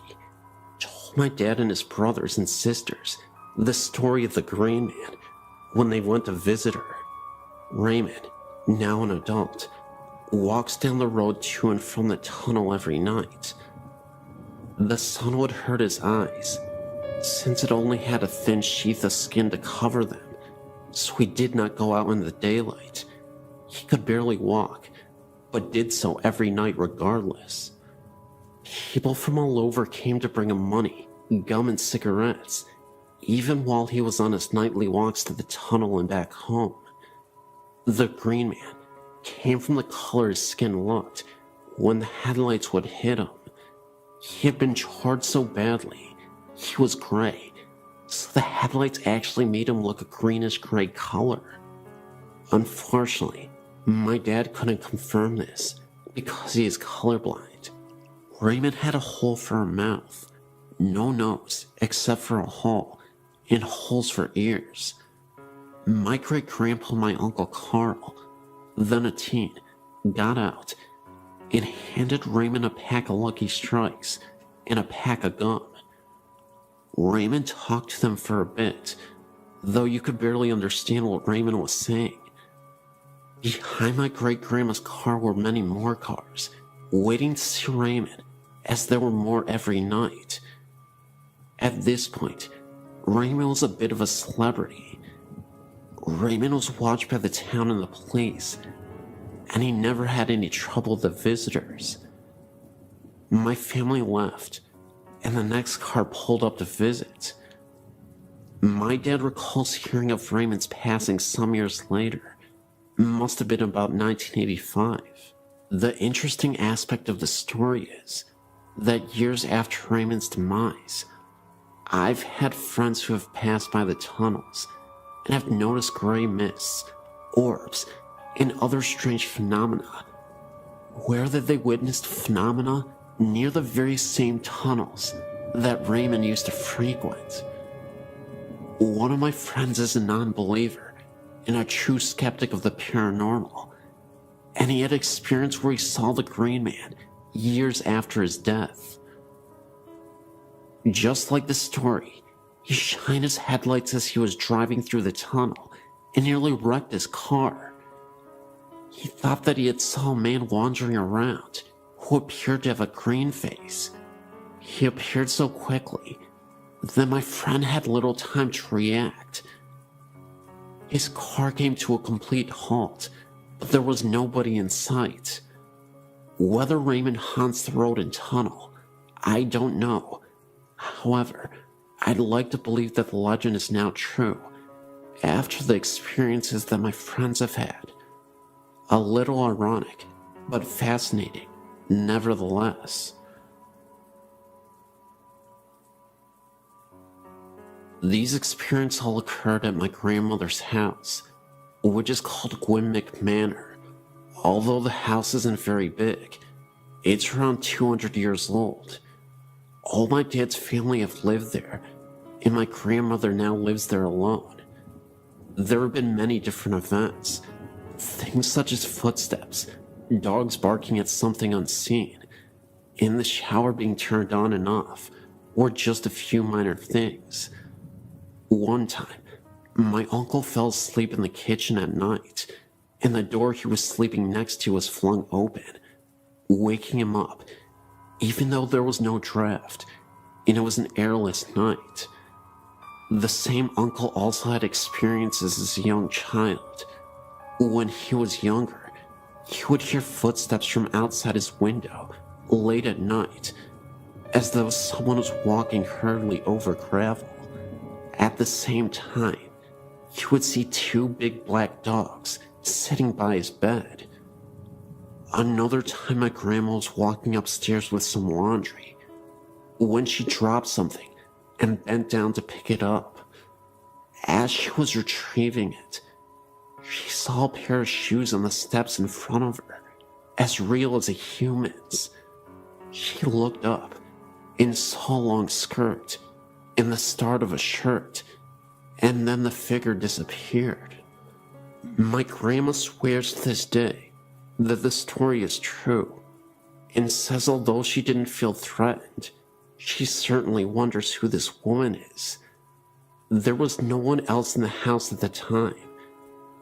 told my dad and his brothers and sisters the story of the Green Man when they went to visit her. Raymond, now an adult, walks down the road to and from the tunnel every night. The sun would hurt his eyes, since it only had a thin sheath of skin to cover them, so he did not go out in the daylight. He could barely walk, but did so every night regardless. People from all over came to bring him money, gum, and cigarettes, even while he was on his nightly walks to the tunnel and back home. The Green Man came from the color his skin looked when the headlights would hit him. He had been charred so badly, he was gray, so the headlights actually made him look a greenish-gray color. Unfortunately, my dad couldn't confirm this because he is colorblind. Raymond had a hole for a mouth, no nose except for a hole, and holes for ears. My great-grandpa and my Uncle Carl, then a teen, got out and handed Raymond a pack of Lucky Strikes and a pack of gum. Raymond talked to them for a bit, though you could barely understand what Raymond was saying. Behind my great-grandma's car were many more cars, waiting to see Raymond, as there were more every night. At this point, Raymond was a bit of a celebrity. Raymond was watched by the town and the police, and he never had any trouble with the visitors. My family left, and the next car pulled up to visit. My dad recalls hearing of Raymond's passing some years later. Must have been about 1985. The interesting aspect of the story is that years after Raymond's demise, I've had friends who have passed by the tunnels and have noticed gray mists, orbs, and other strange phenomena. Whether they witnessed phenomena near the very same tunnels that Raymond used to frequent. One of my friends is a non-believer and a true skeptic of the paranormal, and he had experience where he saw the Green Man years after his death. Just like the story, he shined his headlights as he was driving through the tunnel and nearly wrecked his car. He thought that he had saw a man wandering around who appeared to have a green face. He appeared so quickly that my friend had little time to react. His car came to a complete halt, but there was nobody in sight. Whether Raymond haunts the road and tunnel, I don't know. However, I'd like to believe that the legend is now true, after the experiences that my friends have had. A little ironic, but fascinating, nevertheless. These experiences all occurred at my grandmother's house, which is called Gwynmick Manor. Although the house isn't very big, it's around 200 years old. All my dad's family have lived there, and my grandmother now lives there alone. There have been many different events, things such as footsteps, dogs barking at something unseen, and the shower being turned on and off, or just a few minor things. One time, my uncle fell asleep in the kitchen at night, and the door he was sleeping next to was flung open, waking him up, even though there was no draft, and it was an airless night. The same uncle also had experiences as a young child. When he was younger, he would hear footsteps from outside his window late at night, as though someone was walking hurriedly over gravel. At the same time, he would see two big black dogs sitting by his bed. Another time, my grandma was walking upstairs with some laundry when she dropped something and bent down to pick it up. As she was retrieving it, She saw a pair of shoes on the steps in front of her, as real as a human's. She looked up and saw a long skirt and the start of a shirt, and then the figure disappeared. My grandma swears to this day that the story is true, and says although she didn't feel threatened, she certainly wonders who this woman is. There was no one else in the house at the time,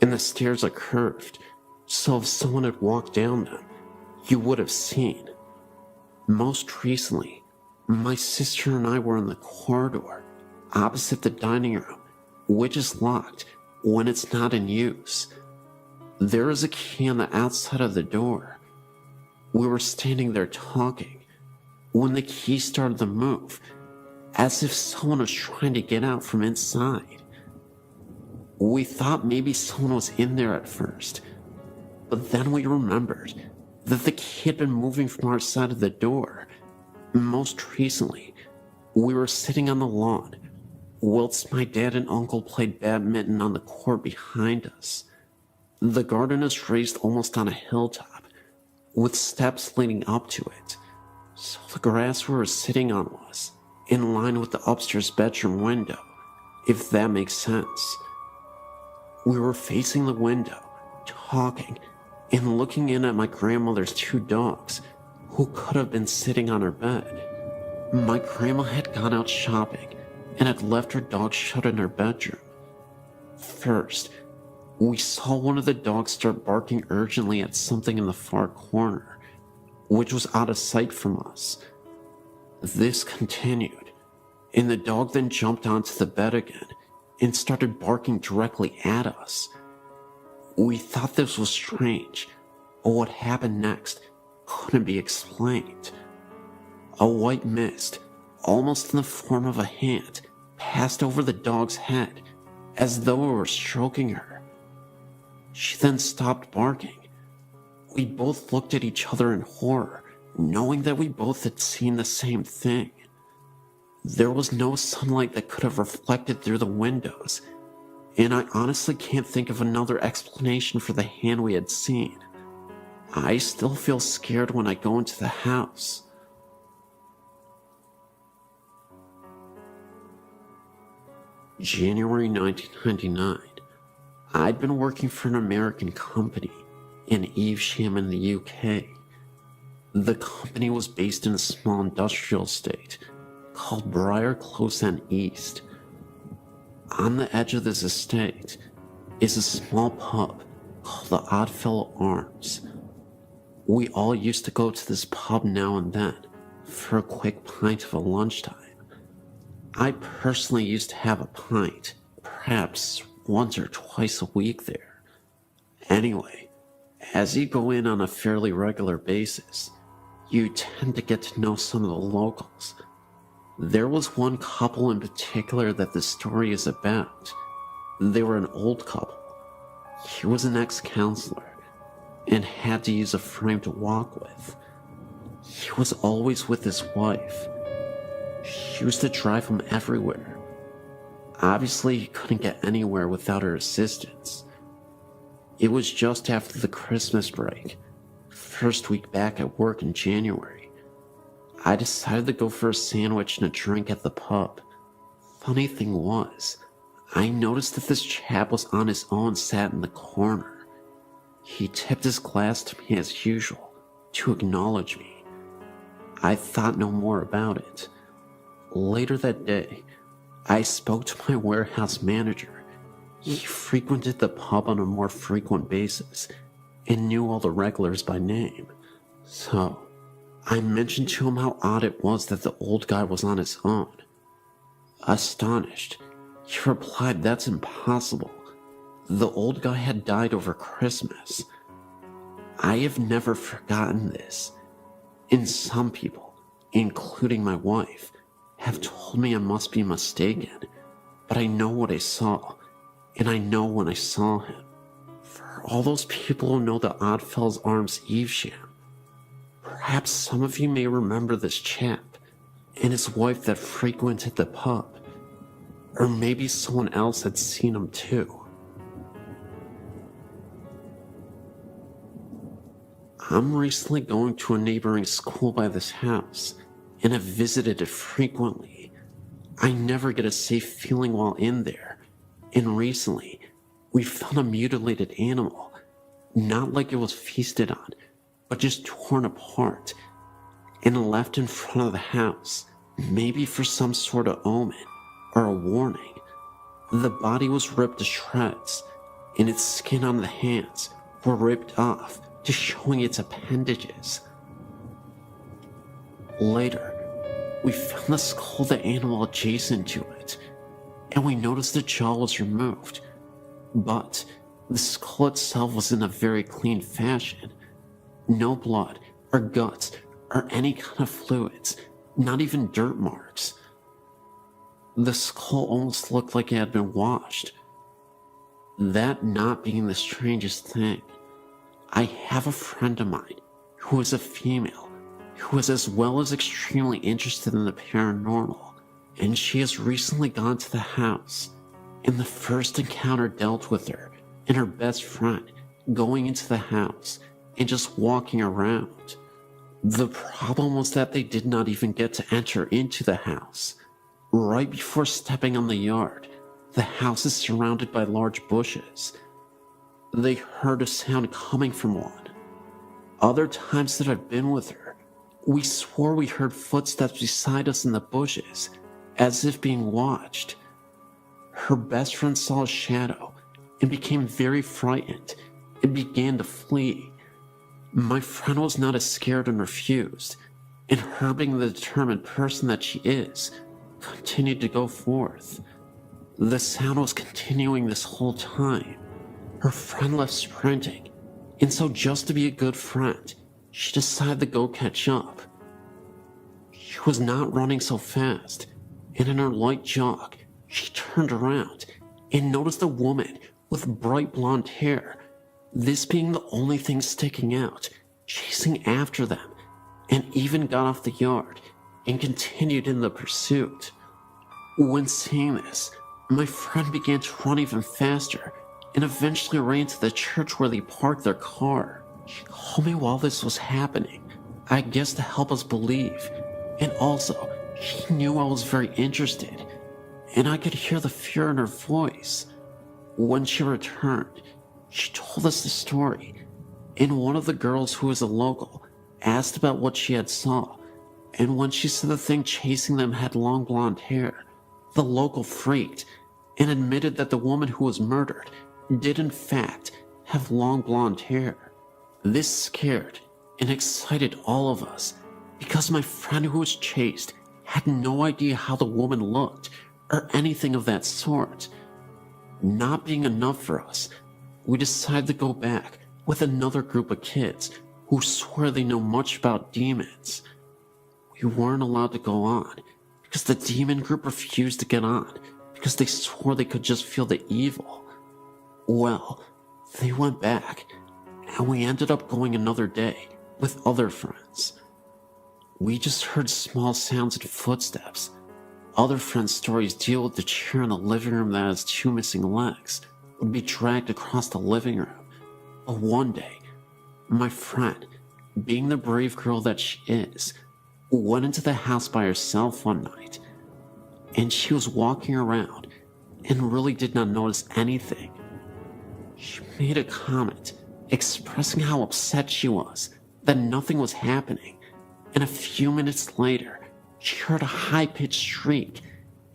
and the stairs are curved, so if someone had walked down them, you would have seen. Most recently, my sister and I were in the corridor opposite the dining room, which is locked when it's not in use. There is a key on the outside of the door. We were standing there talking when the key started to move, as if someone was trying to get out from inside. We thought maybe someone was in there at first, but then we remembered that the key had been moving from our side of the door. Most recently, we were sitting on the lawn whilst my dad and uncle played badminton on the court behind us. The garden is raised almost on a hilltop, with steps leading up to it, so the grass we were sitting on was in line with the upstairs bedroom window, if that makes sense. We were facing the window, talking, and looking in at my grandmother's two dogs, who could have been sitting on her bed. My grandma had gone out shopping and had left her dog shut in her bedroom. First, we saw one of the dogs start barking urgently at something in the far corner, which was out of sight from us. This continued, and the dog then jumped onto the bed again and started barking directly at us. We thought this was strange, but what happened next couldn't be explained. A white mist, almost in the form of a hand, passed over the dog's head, as though we were stroking her. She then stopped barking. We both looked at each other in horror, knowing that we both had seen the same thing. There was no sunlight that could have reflected through the windows, and I honestly can't think of another explanation for the hand we had seen. I still feel scared when I go into the house. January 1999. I'd been working for an American company in Evesham in the UK. The company was based in a small industrial estate called Briar Close End East. On the edge of this estate is a small pub called the Oddfellow Arms. We all used to go to this pub now and then for a quick pint of a lunchtime. I personally used to have a pint, perhaps once or twice a week there. Anyway, as you go in on a fairly regular basis, you tend to get to know some of the locals. There was one couple in particular that the story is about. They were an old couple. He was an ex-counselor and had to use a frame to walk with. He was always with his wife. She used to drive him everywhere. Obviously, he couldn't get anywhere without her assistance. It was just after the Christmas break, first week back at work in January. I decided to go for a sandwich and a drink at the pub. Funny thing was, I noticed that this chap was on his own, sat in the corner. He tipped his glass to me as usual, to acknowledge me. I thought no more about it. Later that day, I spoke to my warehouse manager. He frequented the pub on a more frequent basis and knew all the regulars by name. So, I mentioned to him how odd it was that the old guy was on his own. Astonished, he replied, "That's impossible. The old guy had died over Christmas." I have never forgotten this, and some people, including my wife, have told me I must be mistaken, but I know what I saw, and I know when I saw him. For all those people who know the Oddfellows Arms Evesham, perhaps some of you may remember this chap and his wife that frequented the pub, or maybe someone else had seen him too. I'm recently going to a neighboring school by this house, and have visited it frequently. I never get a safe feeling while in there, and recently, we found a mutilated animal, not like it was feasted on, but just torn apart, and left in front of the house, maybe for some sort of omen, or a warning. The body was ripped to shreds, and its skin on the hands were ripped off, just showing its appendages. Later, we found the skull of the animal adjacent to it, and we noticed the jaw was removed, but the skull itself was in a very clean fashion. No blood or guts or any kind of fluids, not even dirt marks. The skull almost looked like it had been washed. That not being the strangest thing, I have a friend of mine who is a female who is as well as extremely interested in the paranormal, and she has recently gone to the house, and the first encounter dealt with her and her best friend going into the house and just walking around. The problem was that they did not even get to enter into the house. Right before stepping on the yard, the house is surrounded by large bushes. They heard a sound coming from one. Other times that I've been with her, we swore we heard footsteps beside us in the bushes, as if being watched. Her best friend saw a shadow and became very frightened and began to flee. My friend was not as scared and refused, and her being the determined person that she is, continued to go forth. The sound was continuing this whole time. Her friend left sprinting, and so just to be a good friend, she decided to go catch up. She was not running so fast, and in her light jog, she turned around and noticed a woman with bright blonde hair, this being the only thing sticking out, chasing after them, and even got off the yard and continued in the pursuit. When seeing this, my friend began to run even faster and eventually ran to the church where they parked their car. She called me while this was happening, I guess to help us believe, and also she knew I was very interested, and I could hear the fear in her voice. When she returned, she told us the story, and one of the girls who was a local asked about what she had saw, and when she said the thing chasing them had long blonde hair, the local freaked and admitted that the woman who was murdered did in fact have long blonde hair. This scared and excited all of us because my friend who was chased had no idea how the woman looked or anything of that sort. Not being enough for us, we decided to go back with another group of kids who swear they know much about demons. We weren't allowed to go on because the demon group refused to get on because they swore they could just feel the evil. Well, they went back, and we ended up going another day with other friends. We just heard small sounds and footsteps. Other friends' stories deal with the chair in the living room that has two missing legs would be dragged across the living room. But one day, my friend, being the brave girl that she is, went into the house by herself one night, and she was walking around and really did not notice anything. She made a comment expressing how upset she was that nothing was happening, and a few minutes later, she heard a high-pitched shriek,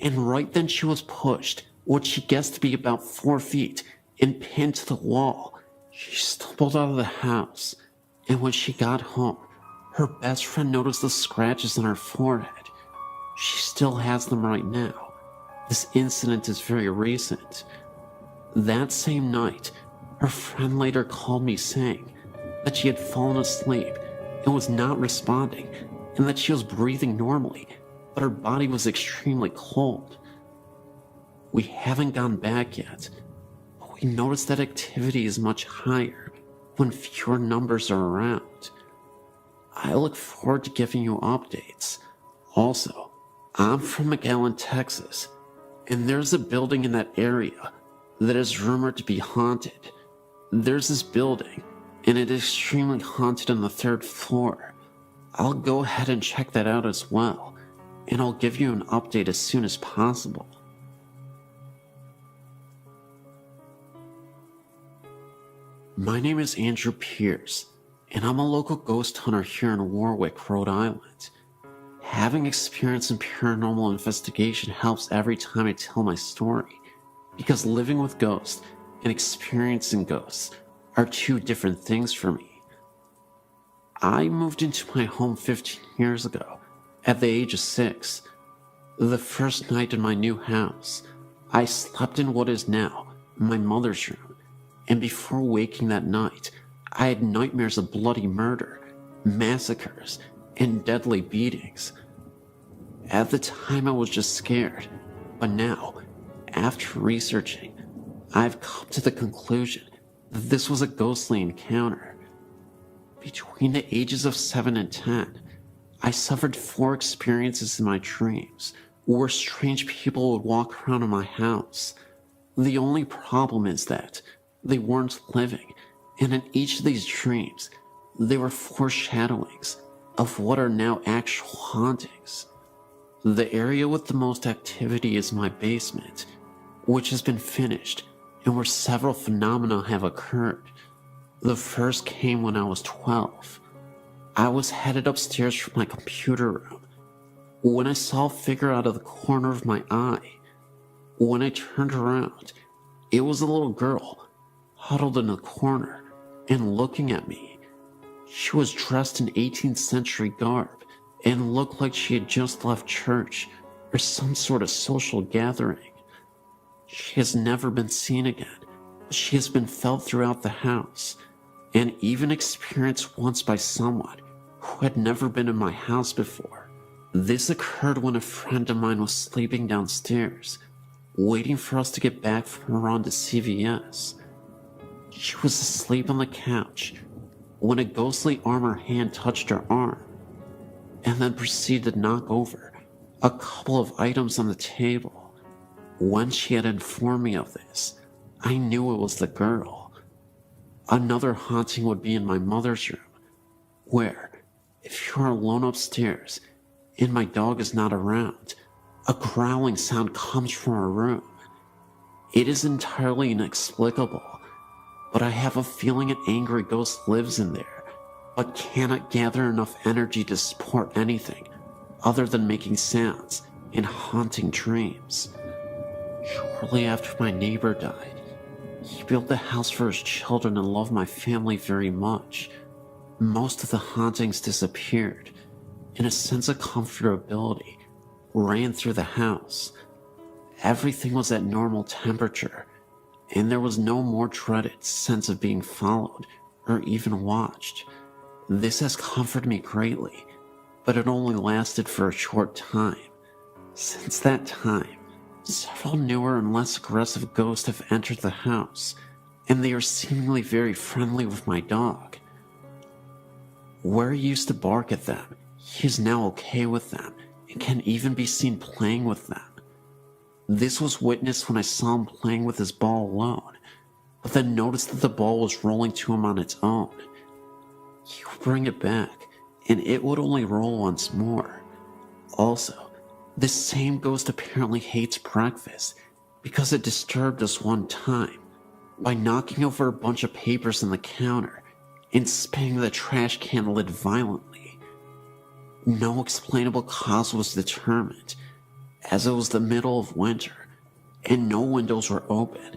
and right then she was pushed, what she guessed to be about 4 feet, and pinned to the wall. She stumbled out of the house, and when she got home, her best friend noticed the scratches on her forehead. She still has them right now. This incident is very recent. That same night, her friend later called me saying that she had fallen asleep and was not responding, and that she was breathing normally, but her body was extremely cold. We haven't gone back yet, but we noticed that activity is much higher when fewer numbers are around. I look forward to giving you updates. Also, I'm from McAllen, Texas, and there's a building in that area that is rumored to be haunted. There's this building and it is extremely haunted on the 3rd floor. I'll go ahead and check that out as well, and I'll give you an update as soon as possible. My name is Andrew Pierce, and I'm a local ghost hunter here in Warwick, Rhode Island. Having experience in paranormal investigation helps every time I tell my story, because living with ghosts and experiencing ghosts are two different things for me. I moved into my home 15 years ago, at the age of 6. The first night in my new house, I slept in what is now my mother's room, and before waking that night, I had nightmares of bloody murder, massacres, and deadly beatings. At the time I was just scared, but now, after researching, I've come to the conclusion that this was a ghostly encounter. Between the ages of 7 and 10, I suffered 4 experiences in my dreams where strange people would walk around in my house. The only problem is that they weren't living, and in each of these dreams, they were foreshadowings of what are now actual hauntings. The area with the most activity is my basement, which has been finished and where several phenomena have occurred. The first came when I was 12. I was headed upstairs from my computer room when I saw a figure out of the corner of my eye. When I turned around, it was a little girl huddled in the corner and looking at me. She was dressed in 18th century garb and looked like she had just left church or some sort of social gathering. She has never been seen again, but she has been felt throughout the house, and even experienced once by someone who had never been in my house before. This occurred when a friend of mine was sleeping downstairs, waiting for us to get back from a run to CVS. She was asleep on the couch when a ghostly arm or hand touched her arm, and then proceeded to knock over a couple of items on the table. When she had informed me of this, I knew it was the girl. Another haunting would be in my mother's room, where, if you are alone upstairs and my dog is not around, a growling sound comes from her room. It is entirely inexplicable, but I have a feeling an angry ghost lives in there, but cannot gather enough energy to support anything other than making sounds and haunting dreams. Shortly after my neighbor died, he built the house for his children and loved my family very much. Most of the hauntings disappeared, and a sense of comfortability ran through the house. Everything was at normal temperature, and there was no more dreaded sense of being followed or even watched. This has comforted me greatly, but it only lasted for a short time. Since that time, several newer and less aggressive ghosts have entered the house, and they are seemingly very friendly with my dog. Where he used to bark at them, he is now okay with them and can even be seen playing with them. This was witnessed when I saw him playing with his ball alone, but then noticed that the ball was rolling to him on its own. He would bring it back, and it would only roll once more. Also, this same ghost apparently hates breakfast because it disturbed us one time by knocking over a bunch of papers on the counter and spinning the trash can lid violently. No explainable cause was determined, as it was the middle of winter and no windows were open,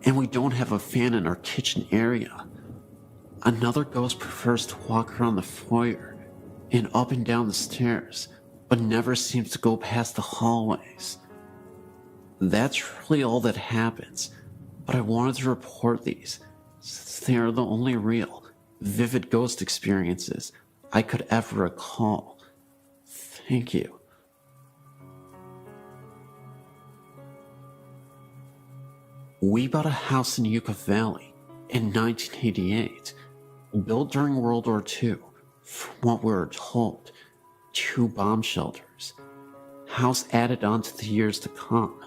and we don't have a fan in our kitchen area. Another ghost prefers to walk around the foyer and up and down the stairs, but never seems to go past the hallways. That's really all that happens, but I wanted to report these since they are the only real, vivid ghost experiences I could ever recall. Thank you. We bought a house in Yucca Valley in 1988, built during World War II, from what we were told, 2 bomb shelters. House added on to the years to come.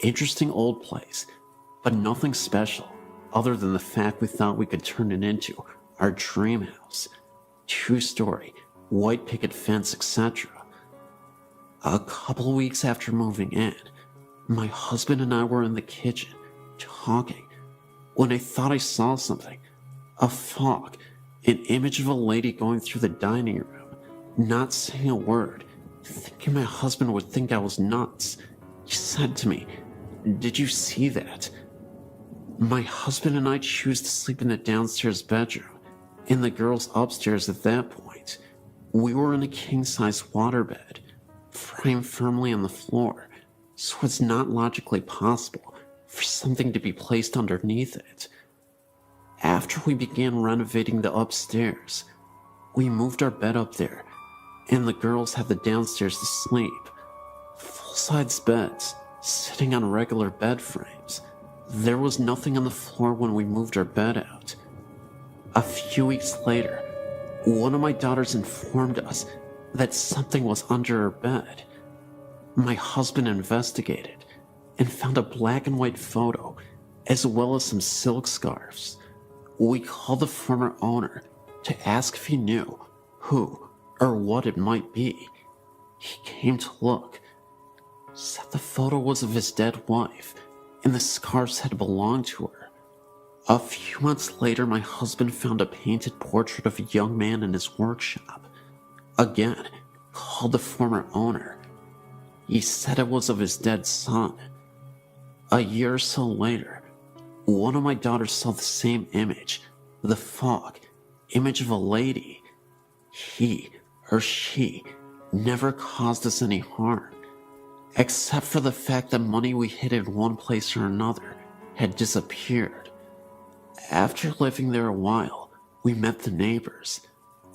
Interesting old place, but nothing special. other than the fact we thought we could turn it into our dream house. 2-story, white picket fence, etc. A couple weeks after moving in, my husband and I were in the kitchen, talking, when I thought I saw something. A fog, an image of a lady going through the dining room, not saying a word, thinking my husband would think I was nuts. He said to me, "Did you see that?" My husband and I choose to sleep in the downstairs bedroom, and the girls upstairs at that point. We were in a king-size waterbed, framed firmly on the floor, so it's not logically possible for something to be placed underneath it. After we began renovating the upstairs, we moved our bed up there, and the girls had the downstairs to sleep. Full-size beds, sitting on regular bed frames. There was nothing on the floor when we moved our bed out. A few weeks later, one of my daughters informed us that something was under her bed. My husband investigated and found a black and white photo, as well as some silk scarves. We called the former owner to ask if he knew who or what it might be. He came to look, said the photo was of his dead wife, and the scarves had belonged to her. A few months later, my husband found a painted portrait of a young man in his workshop. Again, called the former owner. He said it was of his dead son. A year or so later, one of my daughters saw the same image, the fog, image of a lady. He or she never caused us any harm, except for the fact that money we hid in one place or another had disappeared. After living there a while, we met the neighbors.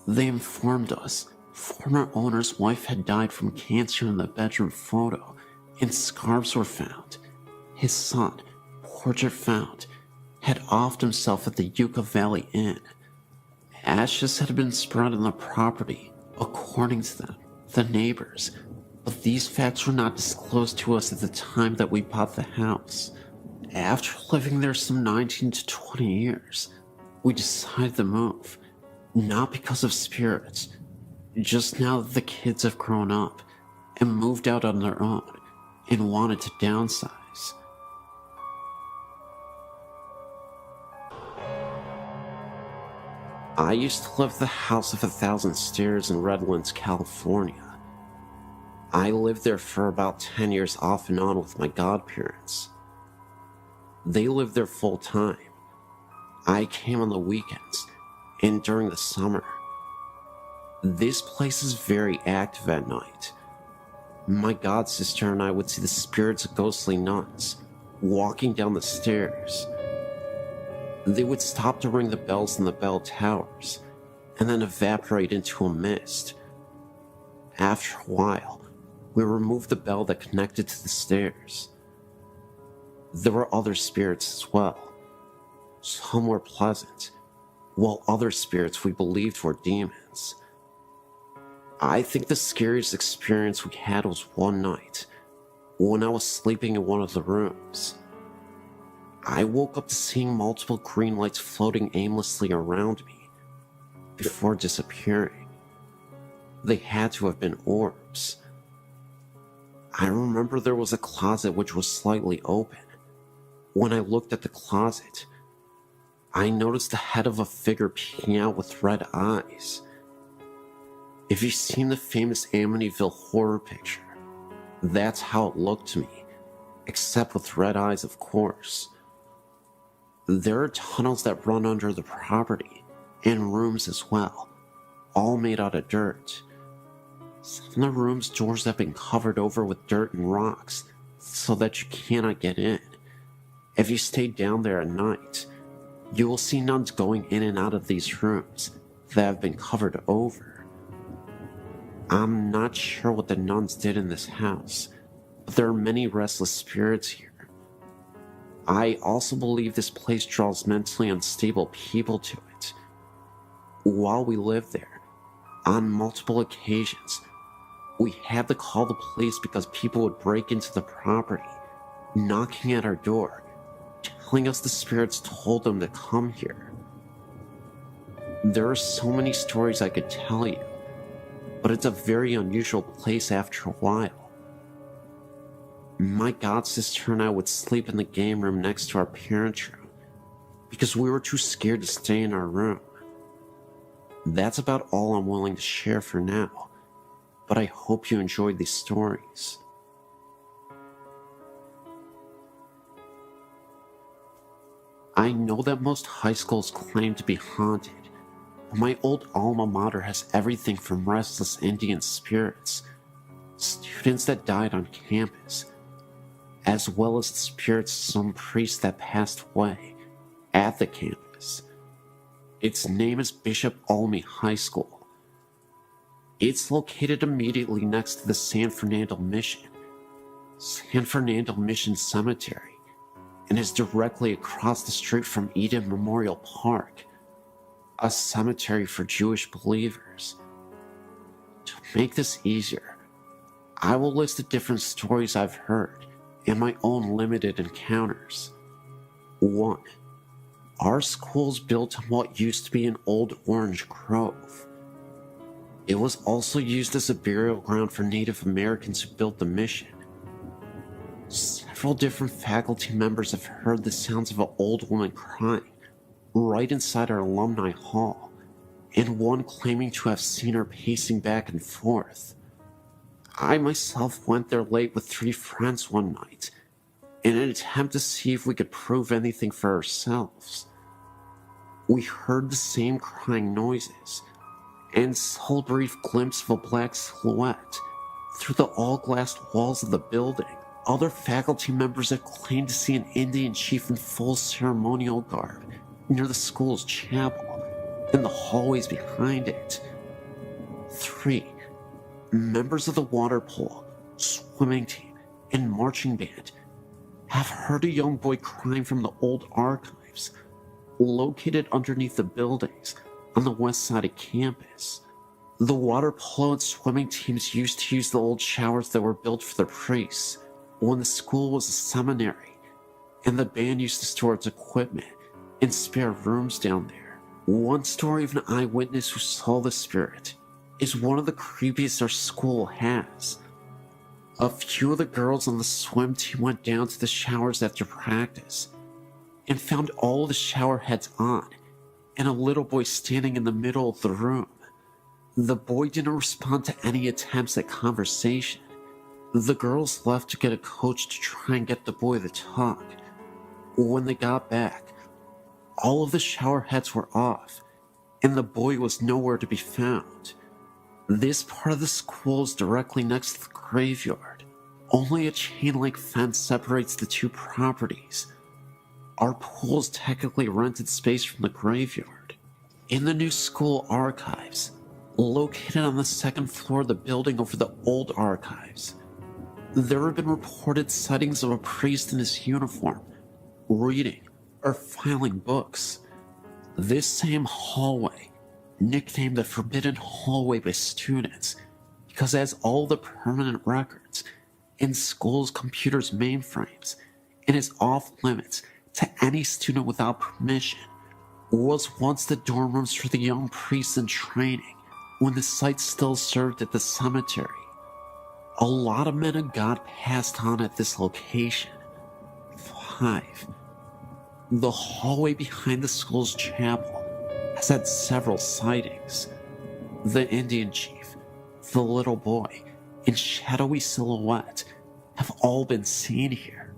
They informed us former owner's wife had died from cancer in the bedroom photo, and scarves were found. His son, portrait found, had offed himself at the Yucca Valley Inn. Ashes had been spread on the property, according to them, the neighbors, but these facts were not disclosed to us at the time that we bought the house. After living there some 19 to 20 years, we decided to move, not because of spirits, just now that the kids have grown up and moved out on their own and wanted to downsize. I used to live at the House of 1,000 Stairs in Redlands, California. I lived there for about 10 years off and on with my godparents. They lived there full time. I came on the weekends and during the summer. This place is very active at night. My godsister and I would see the spirits of ghostly nuns walking down the stairs. They would stop to ring the bells in the bell towers and then evaporate into a mist. After a while, we removed the bell that connected to the stairs. There were other spirits as well. Some were pleasant, while other spirits we believed were demons. I think the scariest experience we had was one night, when I was sleeping in one of the rooms. I woke up to seeing multiple green lights floating aimlessly around me, before disappearing. They had to have been orbs. I remember there was a closet which was slightly open. When I looked at the closet, I noticed the head of a figure peeking out with red eyes. If you've seen the famous Amityville horror picture, that's how it looked to me, except with red eyes, of course. There are tunnels that run under the property, and rooms as well, all made out of dirt. Some of the rooms' doors have been covered over with dirt and rocks, so that you cannot get in. If you stay down there at night, you will see nuns going in and out of these rooms that have been covered over. I'm not sure what the nuns did in this house, but there are many restless spirits here. I also believe this place draws mentally unstable people to it. While we lived there, on multiple occasions, we had to call the police because people would break into the property, knocking at our door, telling us the spirits told them to come here. There are so many stories I could tell you, but it's a very unusual place after a while. My godsister and I would sleep in the game room next to our parents' room because we were too scared to stay in our room. That's about all I'm willing to share for now, but I hope you enjoyed these stories. I know that most high schools claim to be haunted, but my old alma mater has everything from restless Indian spirits, students that died on campus, as well as the spirits of some priest that passed away at the campus. Its name is Bishop Olney High School. It's located immediately next to the San Fernando Mission Cemetery, and is directly across the street from Eden Memorial Park, a cemetery for Jewish believers. To make this easier, I will list the different stories I've heard and my own limited encounters. 1. Our school's built on what used to be an old orange grove. It was also used as a burial ground for Native Americans who built the mission. Several different faculty members have heard the sounds of an old woman crying right inside our alumni hall, and one claiming to have seen her pacing back and forth. I myself went there late with 3 friends one night in an attempt to see if we could prove anything for ourselves. We heard the same crying noises and saw a brief glimpse of a black silhouette through the all-glassed walls of the building. Other faculty members have claimed to see an Indian chief in full ceremonial garb near the school's chapel and the hallways behind it. 3. Members of the water polo, swimming team, and marching band have heard a young boy crying from the old archives located underneath the buildings on the west side of campus. The water polo and swimming teams used to use the old showers that were built for the priests when the school was a seminary, and the band used to store its equipment in spare rooms down there. One story of an eyewitness who saw the spirit is one of the creepiest our school has. A few of the girls on the swim team went down to the showers after practice and found all the shower heads on and a little boy standing in the middle of the room. The boy didn't respond to any attempts at conversation. The girls left to get a coach to try and get the boy to talk. When they got back, all of the shower heads were off, and the boy was nowhere to be found. This part of the school is directly next to the graveyard. Only a chain-link fence separates the two properties. Our pool is technically rented space from the graveyard. In the new school archives, located on the second floor of the building over the old archives, there have been reported sightings of a priest in his uniform, reading or filing books. This same hallway, nicknamed the Forbidden Hallway by students, because it has all the permanent records in school's computers' mainframes and is off limits to any student without permission, was once the dorm rooms for the young priests in training when the site still served at the cemetery. A lot of men of God passed on at this location. 5. The hallway behind the school's chapel has had several sightings. The Indian chief, the little boy, and shadowy silhouette have all been seen here.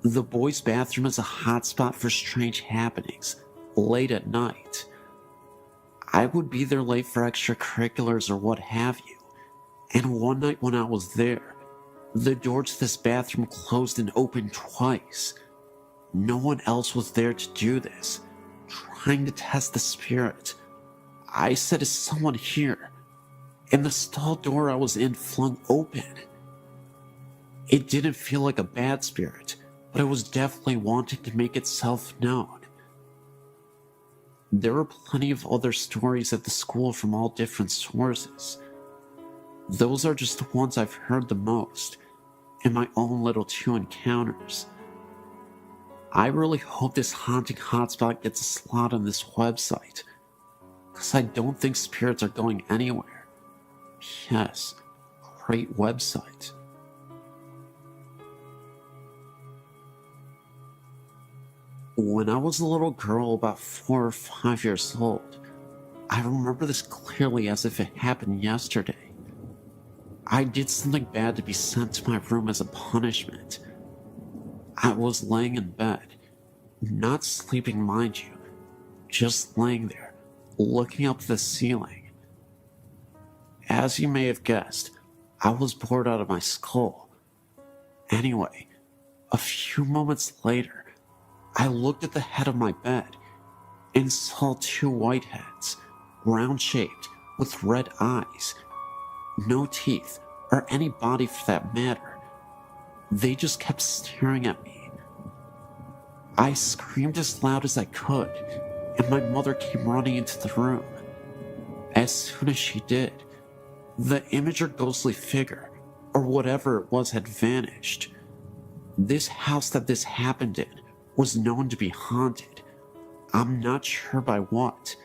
The boys' bathroom is a hotspot for strange happenings late at night. I would be there late for extracurriculars or what have you, and one night when I was there, the door to this bathroom closed and opened twice. No one else was there to do this, trying to test the spirit. I said, "Is someone here?" And the stall door I was in flung open. It didn't feel like a bad spirit, but it was definitely wanting to make itself known. There are plenty of other stories at the school from all different sources. Those are just the ones I've heard the most, and my own little 2 encounters. I really hope this haunting hotspot gets a slot on this website, because I don't think spirits are going anywhere. Yes, great website. When I was a little girl, about 4 or 5 years old, I remember this clearly as if it happened yesterday. I did something bad to be sent to my room as a punishment. I was laying in bed, not sleeping, mind you, just laying there, looking up at the ceiling. As you may have guessed, I was bored out of my skull. Anyway, a few moments later, I looked at the head of my bed and saw 2 white heads, round-shaped, with red eyes. No teeth, or any body for that matter. They just kept staring at me. I screamed as loud as I could, and my mother came running into the room. As soon as she did, the image or ghostly figure, or whatever it was, had vanished. This house that this happened in was known to be haunted. I'm not sure by what.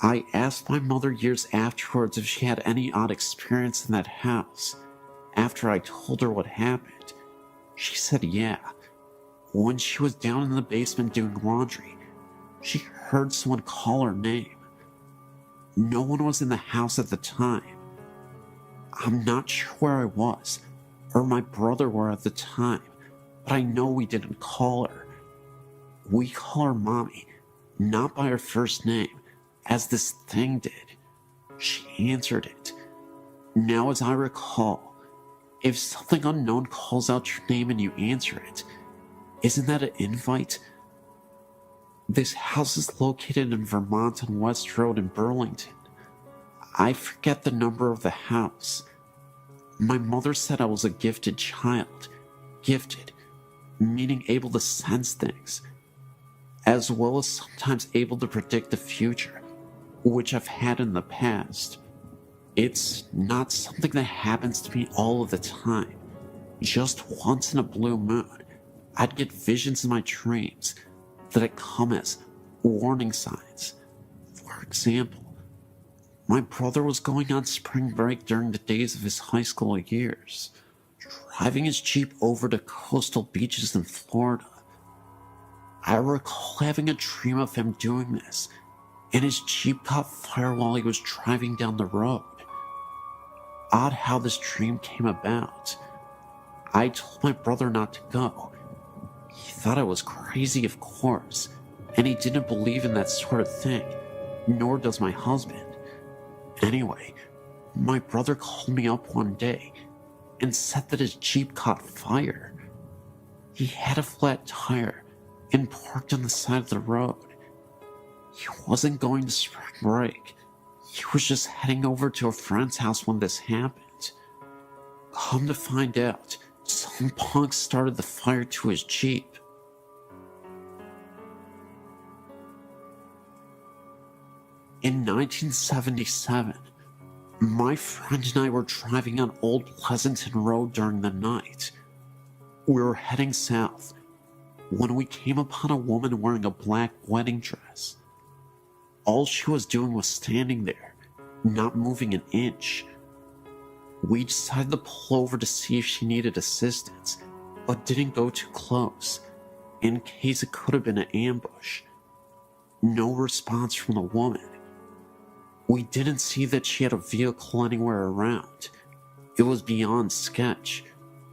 I asked my mother years afterwards if she had any odd experience in that house. After I told her what happened, she said yeah. When she was down in the basement doing laundry, she heard someone call her name. No one was in the house at the time. I'm not sure where I was, or my brother were at the time, but I know we didn't call her. We call her Mommy, not by her first name, as this thing did. She answered it. Now, as I recall, if something unknown calls out your name and you answer it, isn't that an invite? This house is located in Vermont on West Road in Burlington. I forget the number of the house. My mother said I was a gifted child. Gifted, meaning able to sense things, as well as sometimes able to predict the future, which I've had in the past. It's not something that happens to me all of the time. Just once in a blue moon, I'd get visions in my dreams that come as warning signs. For example, my brother was going on spring break during the days of his high school years, driving his Jeep over to coastal beaches in Florida. I recall having a dream of him doing this, and his Jeep caught fire while he was driving down the road. Odd how this dream came about. I told my brother not to go. He thought I was crazy, of course, and he didn't believe in that sort of thing, nor does my husband. Anyway, my brother called me up one day and said that his Jeep caught fire. He had a flat tire and parked on the side of the road. He wasn't going to spring break. He was just heading over to a friend's house when this happened. Come to find out, some punk started the fire to his Jeep. In 1977, my friend and I were driving on Old Pleasanton Road during the night. We were heading south when we came upon a woman wearing a black wedding dress. All she was doing was standing there, not moving an inch. We decided to pull over to see if she needed assistance, but didn't go too close, in case it could have been an ambush. No response from the woman. We didn't see that she had a vehicle anywhere around. It was beyond sketch,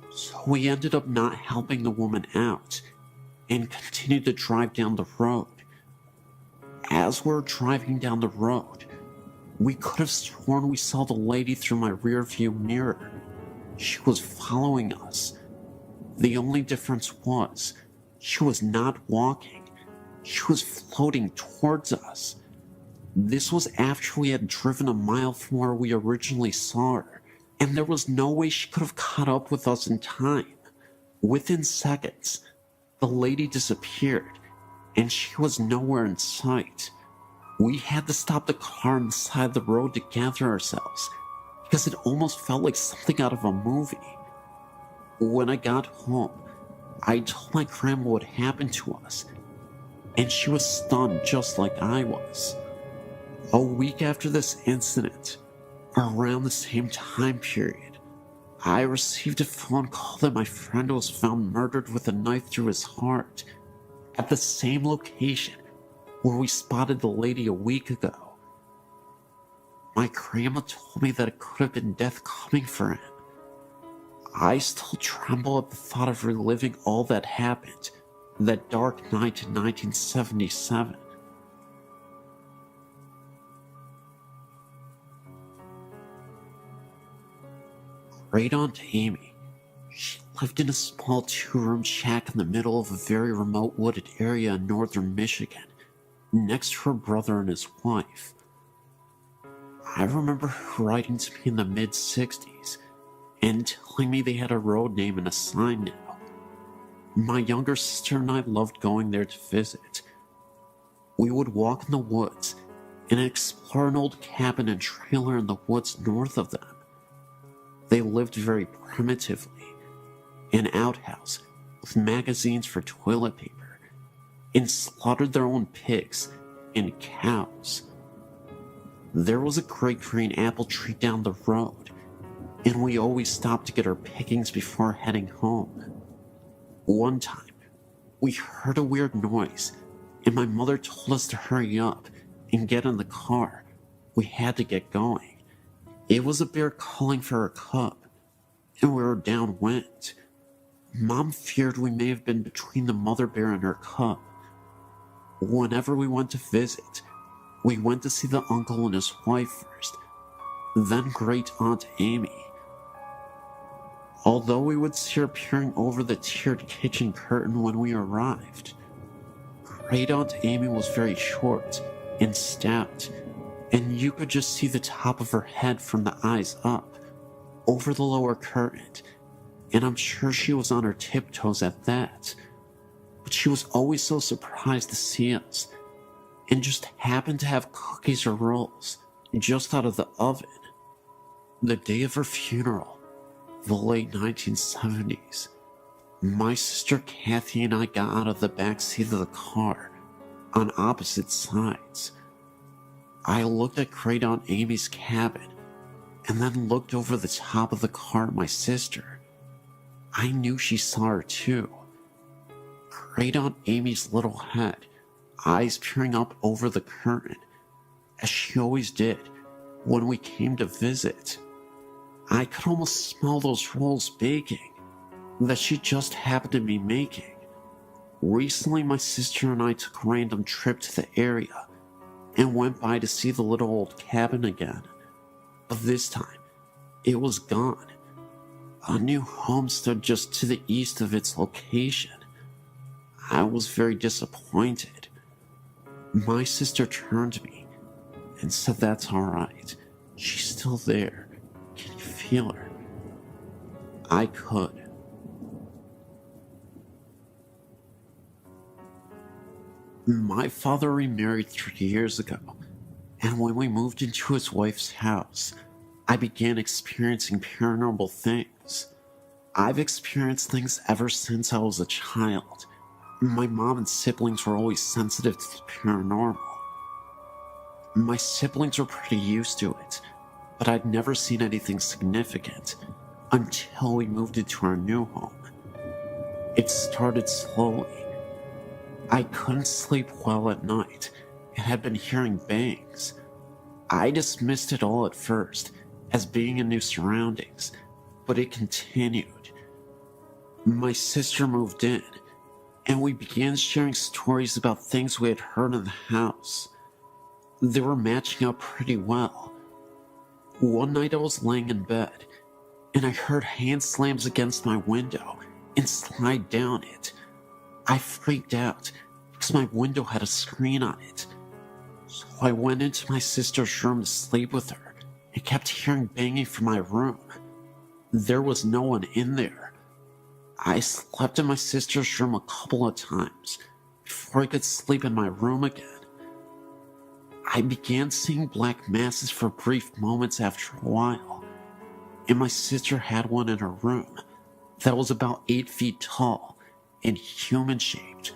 so we ended up not helping the woman out and continued to drive down the road. As we were driving down the road, we could have sworn we saw the lady through my rear view mirror. She was following us. The only difference was, she was not walking. She was floating towards us. This was after we had driven a mile from where we originally saw her, and there was no way she could have caught up with us in time. Within seconds, the lady disappeared, and she was nowhere in sight. We had to stop the car on the side of the road to gather ourselves, because it almost felt like something out of a movie. When I got home, I told my grandma what happened to us, and she was stunned just like I was. A week after this incident, around the same time period, I received a phone call that my friend was found murdered with a knife through his heart at the same location where we spotted the lady a week ago. My grandma told me that it could have been death coming for him. I still tremble at the thought of reliving all that happened that dark night in 1977. Great Aunt Amy. She lived in a small 2-room shack in the middle of a very remote wooded area in northern Michigan, next to her brother and his wife. I remember her writing to me in the mid-60s and telling me they had a road name and a sign now. My younger sister and I loved going there to visit. We would walk in the woods and explore an old cabin and trailer in the woods north of them. They lived very primitively, an outhouse with magazines for toilet paper, and slaughtered their own pigs and cows. There was a great green apple tree down the road, and we always stopped to get our pickings before heading home. One time, we heard a weird noise, and my mother told us to hurry up and get in the car. We had to get going. It was a bear calling for her cub, and we were downwind. Mom feared we may have been between the mother bear and her cub. Whenever we went to visit, we went to see the uncle and his wife first, then Great Aunt Amy. Although we would see her peering over the tiered kitchen curtain when we arrived, Great Aunt Amy was very short and stout, and you could just see the top of her head from the eyes up, over the lower curtain, and I'm sure she was on her tiptoes at that. But she was always so surprised to see us, and just happened to have cookies or rolls just out of the oven. The day of her funeral, the late 1970s, my sister Kathy and I got out of the back seat of the car on opposite sides. I looked at Great Aunt Amy's cabin and then looked over the top of the car at my sister. I knew she saw her too. Great Aunt Amy's little head, eyes peering up over the curtain, as she always did when we came to visit. I could almost smell those rolls baking that she just happened to be making. Recently, my sister and I took a random trip to the area and went by to see the little old cabin again. But this time, it was gone. A new home stood just to the east of its location. I was very disappointed. My sister turned to me and said that's alright. She's still there. Can you feel her? I could. My father remarried 3 years ago, and when we moved into his wife's house, I began experiencing paranormal things. I've experienced things ever since I was a child. My mom and siblings were always sensitive to the paranormal. My siblings were pretty used to it, but I'd never seen anything significant until we moved into our new home. It started slowly. I couldn't sleep well at night and had been hearing bangs. I dismissed it all at first as being in new surroundings, but it continued. My sister moved in, and we began sharing stories about things we had heard in the house. They were matching up pretty well. One night I was laying in bed, and I heard hand slams against my window and slide down it. I freaked out because my window had a screen on it. So I went into my sister's room to sleep with her and kept hearing banging from my room. There was no one in there. I slept in my sister's room a couple of times before I could sleep in my room again. I began seeing black masses for brief moments after a while, and my sister had one in her room that was about 8 feet tall and human-shaped.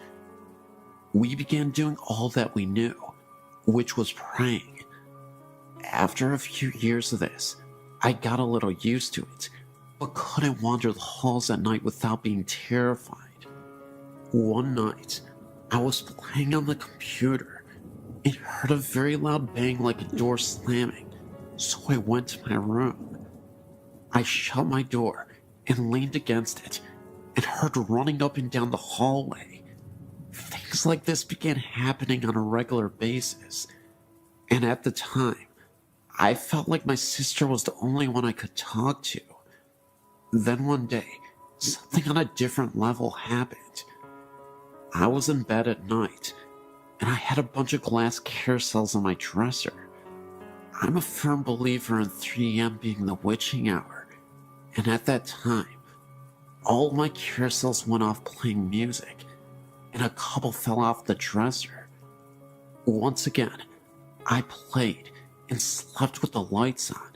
We began doing all that we knew, which was praying. After a few years of this, I got a little used to it, but couldn't wander the halls at night without being terrified. One night, I was playing on the computer and heard a very loud bang like a door slamming, so I went to my room. I shut my door and leaned against it and heard running up and down the hallway. Things like this began happening on a regular basis, and at the time, I felt like my sister was the only one I could talk to. Then one day, something on a different level happened. I was in bed at night, and I had a bunch of glass carousels on my dresser. I'm a firm believer in 3 a.m. being the witching hour, and at that time, all my carousels went off playing music, and a couple fell off the dresser. Once again, I played and slept with the lights on.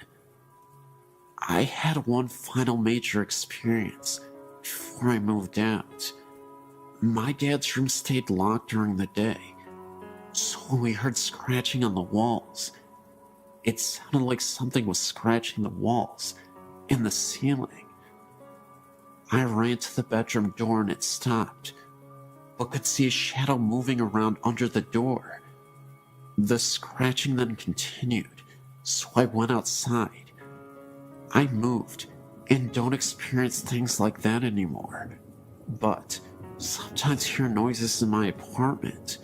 I had one final major experience before I moved out. My dad's room stayed locked during the day, so when we heard scratching on the walls, it sounded like something was scratching the walls and the ceiling. I ran to the bedroom door and it stopped, but could see a shadow moving around under the door. The scratching then continued, so I went outside. I moved and don't experience things like that anymore, but sometimes hear noises in my apartment.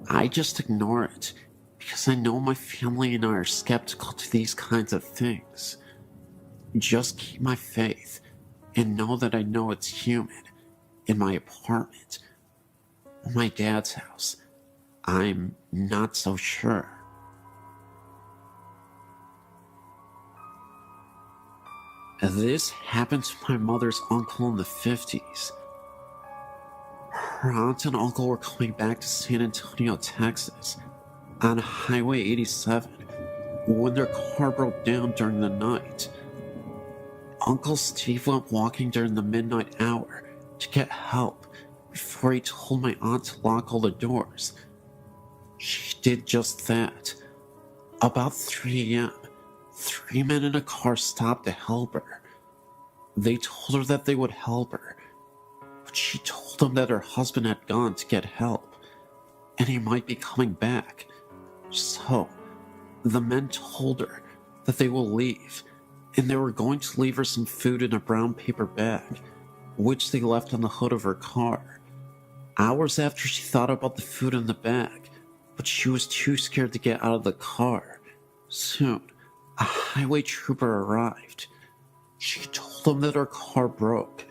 I just ignore it because I know my family and I are skeptical to these kinds of things. Just keep my faith and know that I know it's human in my apartment. My dad's house, I'm not so sure. This happened to my mother's uncle in the 50s. Her aunt and uncle were coming back to San Antonio, Texas, on Highway 87 when their car broke down during the night. Uncle Steve went walking during the midnight hour to get help before he told my aunt to lock all the doors. She did just that. About 3 a.m., 3 men in a car stopped to help her. They told her that they would help her, but she told them that her husband had gone to get help, and he might be coming back. So, the men told her that they will leave, and they were going to leave her some food in a brown paper bag, which they left on the hood of her car. Hours after she thought about the food in the bag, but she was too scared to get out of the car. Soon, a highway trooper arrived. She told them that her car broke,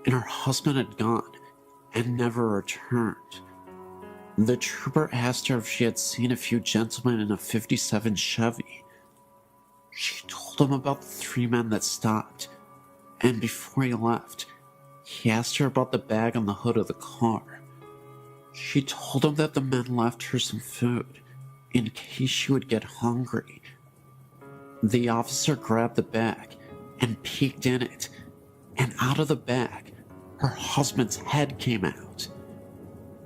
and her husband had gone and never returned. The trooper asked her if she had seen a few gentlemen in a '57 Chevy. She told him about the 3 men that stopped, and before he left, he asked her about the bag on the hood of the car. She told him that the men left her some food in case she would get hungry. The officer grabbed the bag and peeked in it, and out of the bag, her husband's head came out.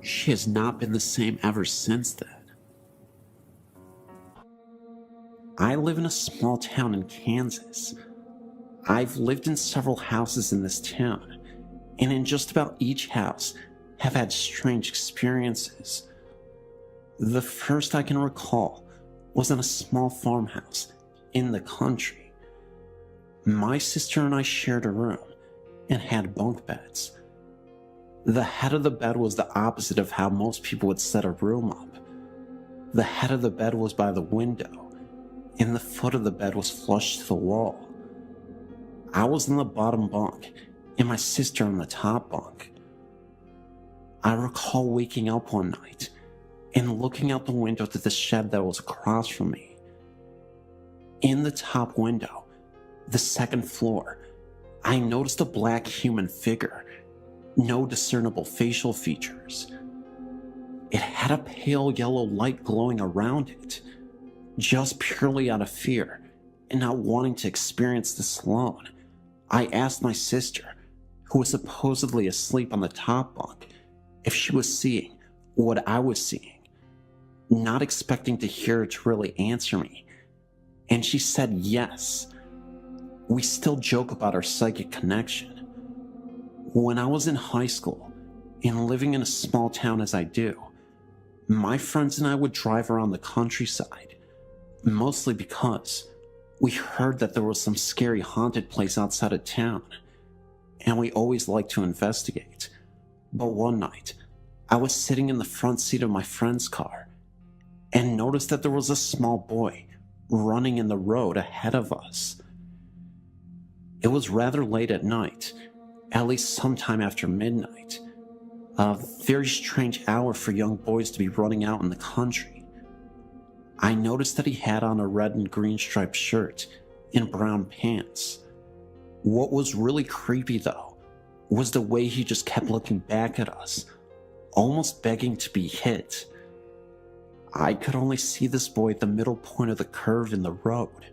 She has not been the same ever since then. I live in a small town in Kansas. I've lived in several houses in this town, and in just about each house have had strange experiences. The first I can recall was in a small farmhouse in the country. My sister and I shared a room and had bunk beds. The head of the bed was the opposite of how most people would set a room up. The head of the bed was by the window, and the foot of the bed was flush to the wall. I was in the bottom bunk, and my sister in the top bunk. I recall waking up one night and looking out the window to the shed that was across from me. In the top window, the second floor, I noticed a black human figure, no discernible facial features. It had a pale yellow light glowing around it. Just purely out of fear and not wanting to experience this alone, I asked my sister, who was supposedly asleep on the top bunk, if she was seeing what I was seeing, not expecting to hear her to really answer me. And she said yes. We still joke about our psychic connection. When I was in high school and living in a small town as I do, my friends and I would drive around the countryside, mostly because we heard that there was some scary haunted place outside of town, and we always liked to investigate. But one night, I was sitting in the front seat of my friend's car and noticed that there was a small boy running in the road ahead of us. It was rather late at night, at least sometime after midnight, a very strange hour for young boys to be running out in the country. I noticed that he had on a red and green striped shirt and brown pants. What was really creepy though was the way he just kept looking back at us, almost begging to be hit. I could only see this boy at the middle point of the curve in the road.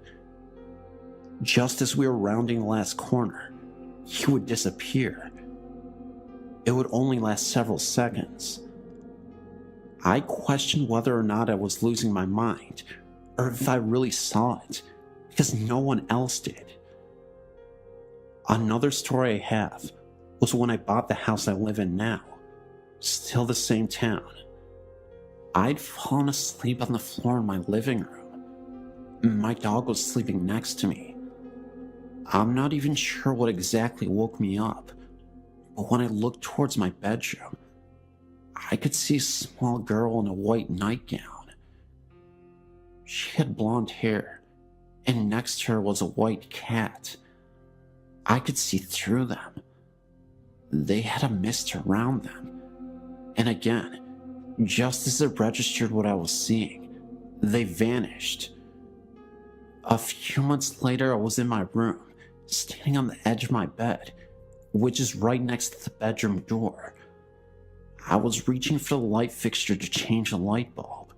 Just as we were rounding the last corner, he would disappear. It would only last several seconds. I questioned whether or not I was losing my mind, or if I really saw it, because no one else did. Another story I have was when I bought the house I live in now, still the same town. I'd fallen asleep on the floor in my living room. My dog was sleeping next to me. I'm not even sure what exactly woke me up, but when I looked towards my bedroom, I could see a small girl in a white nightgown. She had blonde hair, and next to her was a white cat. I could see through them. They had a mist around them. And again, just as it registered what I was seeing, they vanished. A few months later, I was in my room, standing on the edge of my bed, which is right next to the bedroom door. I was reaching for the light fixture to change the light bulb,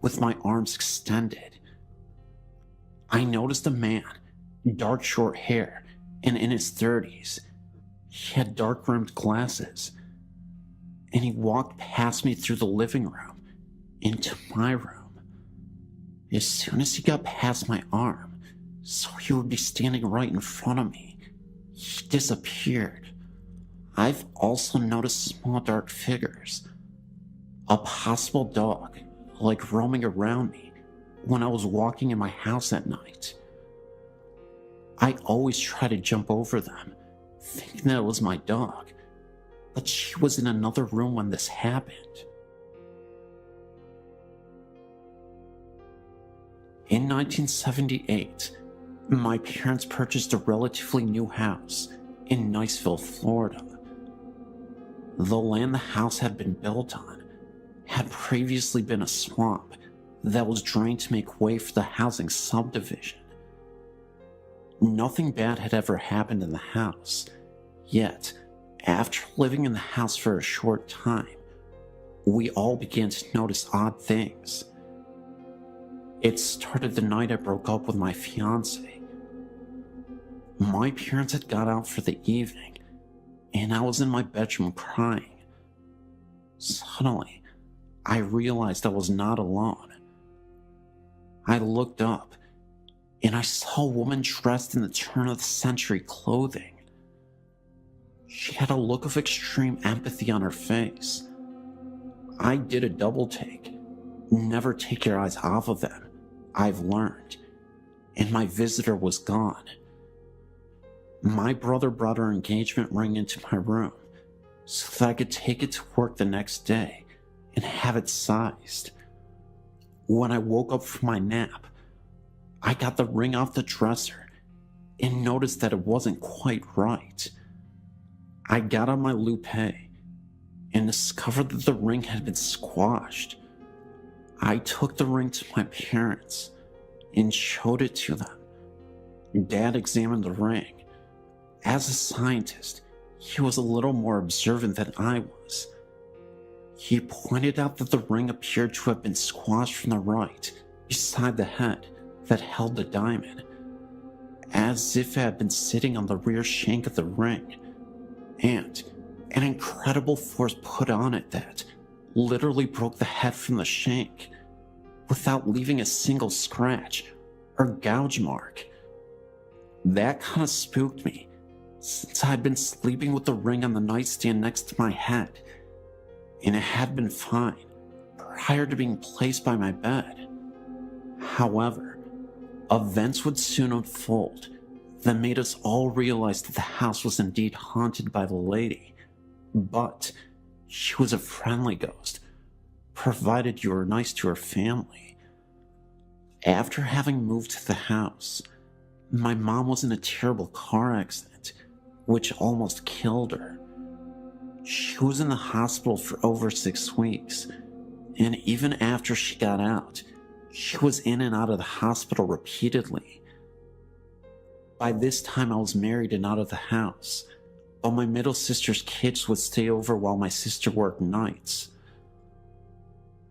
with my arms extended. I noticed a man, dark short hair, and in his 30s. He had dark-rimmed glasses, and he walked past me through the living room, into my room. As soon as he got past my arm, so he would be standing right in front of me, he disappeared. I've also noticed small dark figures, a possible dog, like roaming around me when I was walking in my house at night. I always try to jump over them, thinking that it was my dog, but she was in another room when this happened. In 1978, my parents purchased a relatively new house in Niceville, Florida. The land the house had been built on had previously been a swamp that was drained to make way for the housing subdivision. Nothing bad had ever happened in the house, yet, after living in the house for a short time, we all began to notice odd things. It started the night I broke up with my fiance. My parents had got out for the evening, and I was in my bedroom crying. Suddenly, I realized I was not alone. I looked up, and I saw a woman dressed in the turn-of-the-century clothing. She had a look of extreme empathy on her face. I did a double take. Never take your eyes off of them, I've learned. And my visitor was gone. My brother brought her engagement ring into my room so that I could take it to work the next day and have it sized. When I woke up from my nap, I got the ring off the dresser and noticed that it wasn't quite right. I got on my loupe and discovered that the ring had been squashed. I took the ring to my parents and showed it to them. Dad examined the ring. As a scientist, he was a little more observant than I was. He pointed out that the ring appeared to have been squashed from the right, beside the head that held the diamond, as if it had been sitting on the rear shank of the ring, and an incredible force put on it that literally broke the head from the shank without leaving a single scratch or gouge mark. That kind of spooked me, since I'd been sleeping with the ring on the nightstand next to my head, and it had been fine prior to being placed by my bed. However, events would soon unfold that made us all realize that the house was indeed haunted by the lady, but she was a friendly ghost, provided you were nice to her family. After having moved to the house, my mom was in a terrible car accident, which almost killed her. She was in the hospital for over 6 weeks, and even after she got out, she was in and out of the hospital repeatedly. By this time, I was married and out of the house, but my middle sister's kids would stay over while my sister worked nights.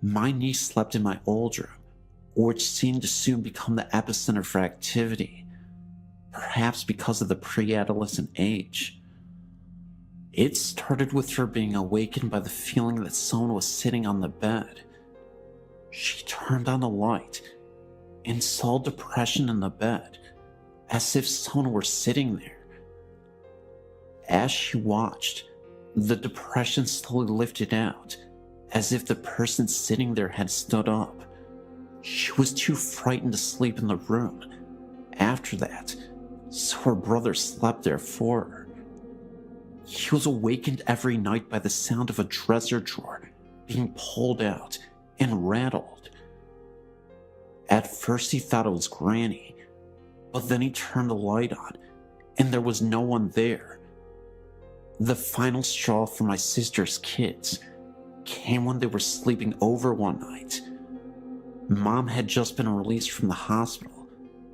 My niece slept in my old room, which seemed to soon become the epicenter for activity, perhaps because of the pre-adolescent age. It started with her being awakened by the feeling that someone was sitting on the bed. She turned on the light and saw depression in the bed, as if someone were sitting there. As she watched, the depression slowly lifted out, as if the person sitting there had stood up. She was too frightened to sleep in the room after that, so her brother slept there for her. He was awakened every night by the sound of a dresser drawer being pulled out and rattled. At first he thought it was Granny, but then he turned the light on and there was no one there. The final straw for my sister's kids came when they were sleeping over one night. Mom had just been released from the hospital,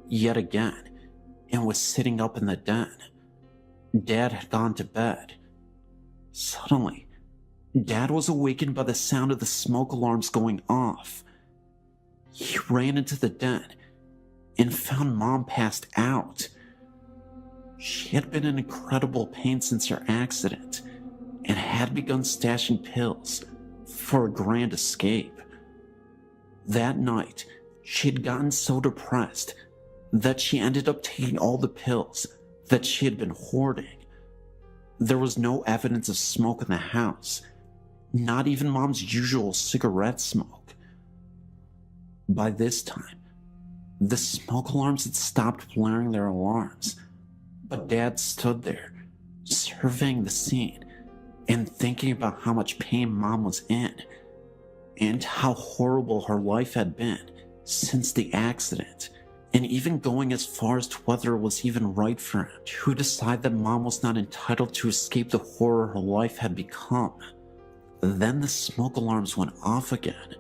yet again, and was sitting up in the den. Dad had gone to bed. Suddenly, Dad was awakened by the sound of the smoke alarms going off. He ran into the den and found Mom passed out. She had been in incredible pain since her accident and had begun stashing pills for a grand escape. That night, she had gotten so depressed that she ended up taking all the pills that she had been hoarding. There was no evidence of smoke in the house, not even Mom's usual cigarette smoke. By this time, the smoke alarms had stopped blaring their alarms, but Dad stood there, surveying the scene and thinking about how much pain Mom was in and how horrible her life had been since the accident, and even going as far as to whether it was even right for him to decide that Mom was not entitled to escape the horror her life had become. Then the smoke alarms went off again.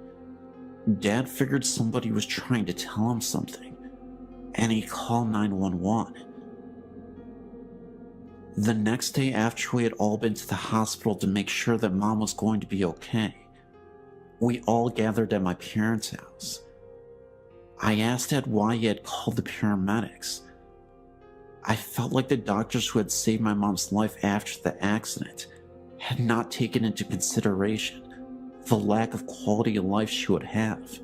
Dad figured somebody was trying to tell him something, and he called 911. The next day after we had all been to the hospital to make sure that Mom was going to be okay, we all gathered at my parents' house. I asked Dad why he had called the paramedics. I felt like the doctors who had saved my mom's life after the accident had not taken into consideration the lack of quality of life she would have,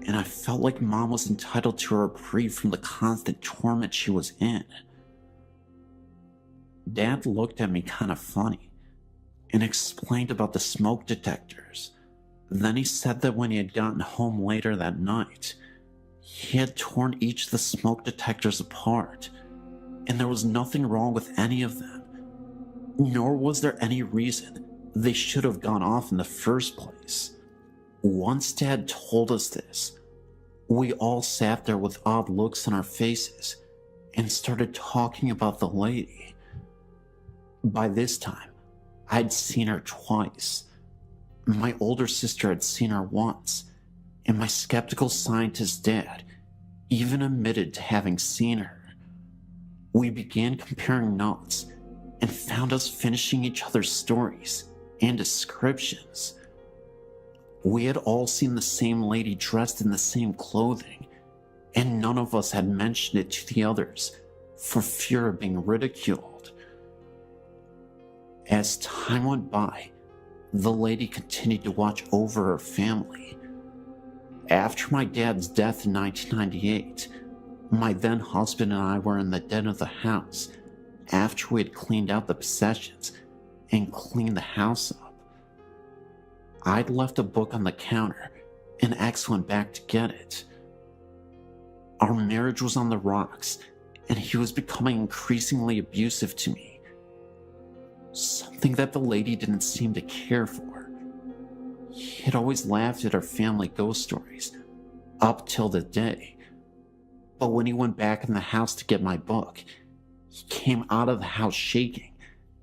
and I felt like Mom was entitled to a reprieve from the constant torment she was in. Dad looked at me kind of funny and explained about the smoke detectors. Then he said that when he had gotten home later that night, he had torn each of the smoke detectors apart, and there was nothing wrong with any of them, nor was there any reason they should have gone off in the first place. Once Dad told us this, we all sat there with odd looks on our faces and started talking about the lady. By this time, I'd seen her twice. My older sister had seen her once, and my skeptical scientist dad even admitted to having seen her. We began comparing notes and found us finishing each other's stories and descriptions. We had all seen the same lady dressed in the same clothing, and none of us had mentioned it to the others for fear of being ridiculed. As time went by, the lady continued to watch over her family. After my dad's death in 1998, my then husband and I were in the den of the house after we had cleaned out the possessions and cleaned the house up. I'd left a book on the counter and X went back to get it. Our marriage was on the rocks and he was becoming increasingly abusive to me. Something that the lady didn't seem to care for. He had always laughed at our family ghost stories, up till the day. But when he went back in the house to get my book, he came out of the house shaking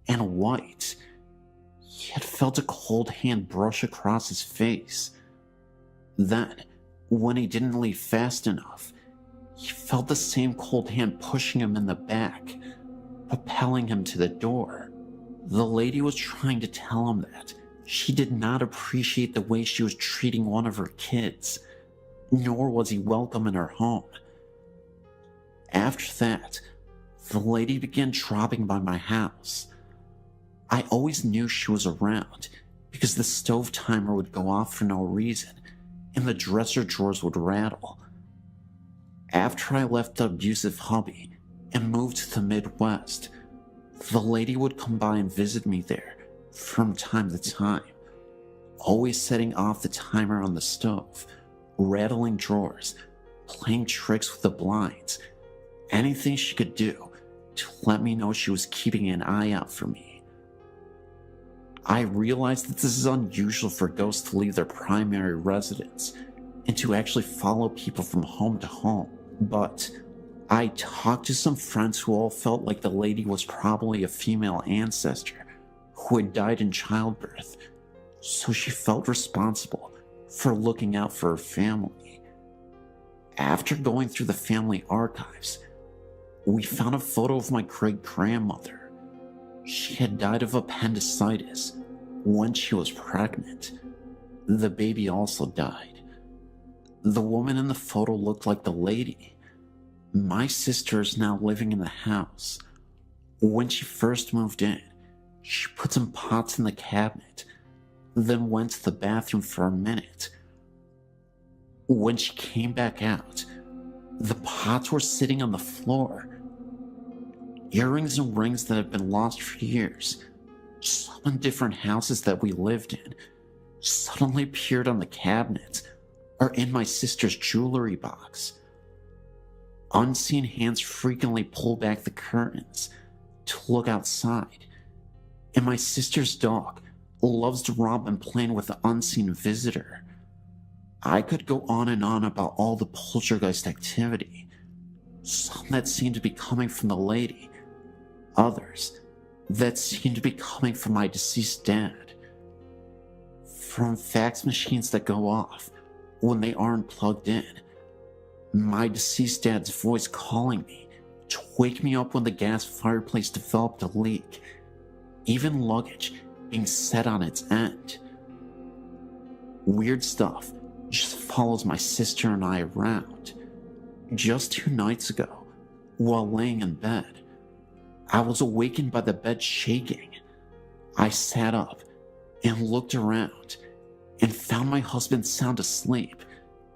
and white. He had felt a cold hand brush across his face. Then, when he didn't leave fast enough, he felt the same cold hand pushing him in the back, propelling him to the door. The lady was trying to tell him that she did not appreciate the way she was treating one of her kids, nor was he welcome in her home. After that, the lady began dropping by my house. I always knew she was around because the stove timer would go off for no reason and the dresser drawers would rattle. After I left the abusive hubby and moved to the Midwest, the lady would come by and visit me there from time to time, always setting off the timer on the stove, rattling drawers, playing tricks with the blinds, anything she could do to let me know she was keeping an eye out for me. I realized that this is unusual for ghosts to leave their primary residence and to actually follow people from home to home, but I talked to some friends who all felt like the lady was probably a female ancestor who had died in childbirth, so she felt responsible for looking out for her family. After going through the family archives, we found a photo of my great-grandmother. She had died of appendicitis when she was pregnant. The baby also died. The woman in the photo looked like the lady. My sister is now living in the house. When she first moved in, she put some pots in the cabinet, then went to the bathroom for a minute. When she came back out, the pots were sitting on the floor. Earrings and rings that had been lost for years, some in different houses that we lived in, suddenly appeared on the cabinet or in my sister's jewelry box. Unseen hands frequently pull back the curtains to look outside, and my sister's dog loves to romp and play with the unseen visitor. I could go on and on about all the poltergeist activity, some that seemed to be coming from the lady, others that seemed to be coming from my deceased dad. From fax machines that go off when they aren't plugged in, my deceased dad's voice calling me to wake me up when the gas fireplace developed a leak, even luggage being set on its end. Weird stuff just follows my sister and I around. Just 2 nights ago, while laying in bed, I was awakened by the bed shaking. I sat up and looked around and found my husband sound asleep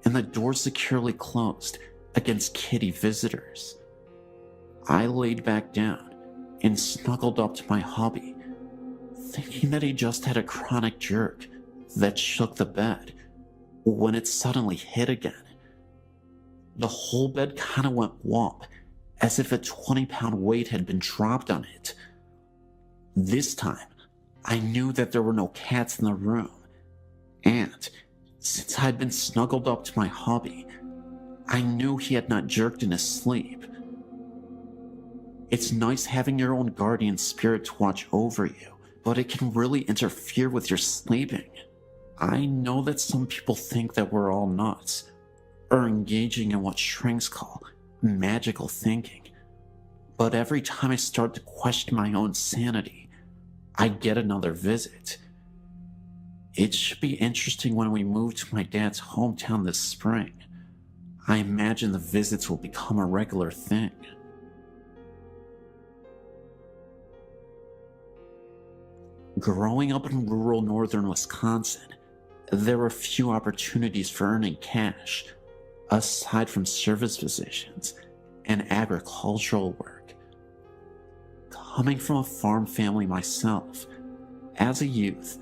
and the door securely closed against kitty visitors. I laid back down and snuggled up to my hubby, thinking that he just had a chronic jerk that shook the bed when it suddenly hit again. The whole bed kind of went womp, as if a 20-pound weight had been dropped on it. This time, I knew that there were no cats in the room, and since I had been snuggled up to my hubby, I knew he had not jerked in his sleep. It's nice having your own guardian spirit to watch over you, but it can really interfere with your sleeping. I know that some people think that we're all nuts, or engaging in what shrinks call magical thinking, but every time I start to question my own sanity, I get another visit. It should be interesting when we move to my dad's hometown this spring. I imagine the visits will become a regular thing. Growing up in rural northern Wisconsin, there were few opportunities for earning cash, aside from service positions and agricultural work. Coming from a farm family myself, as a youth,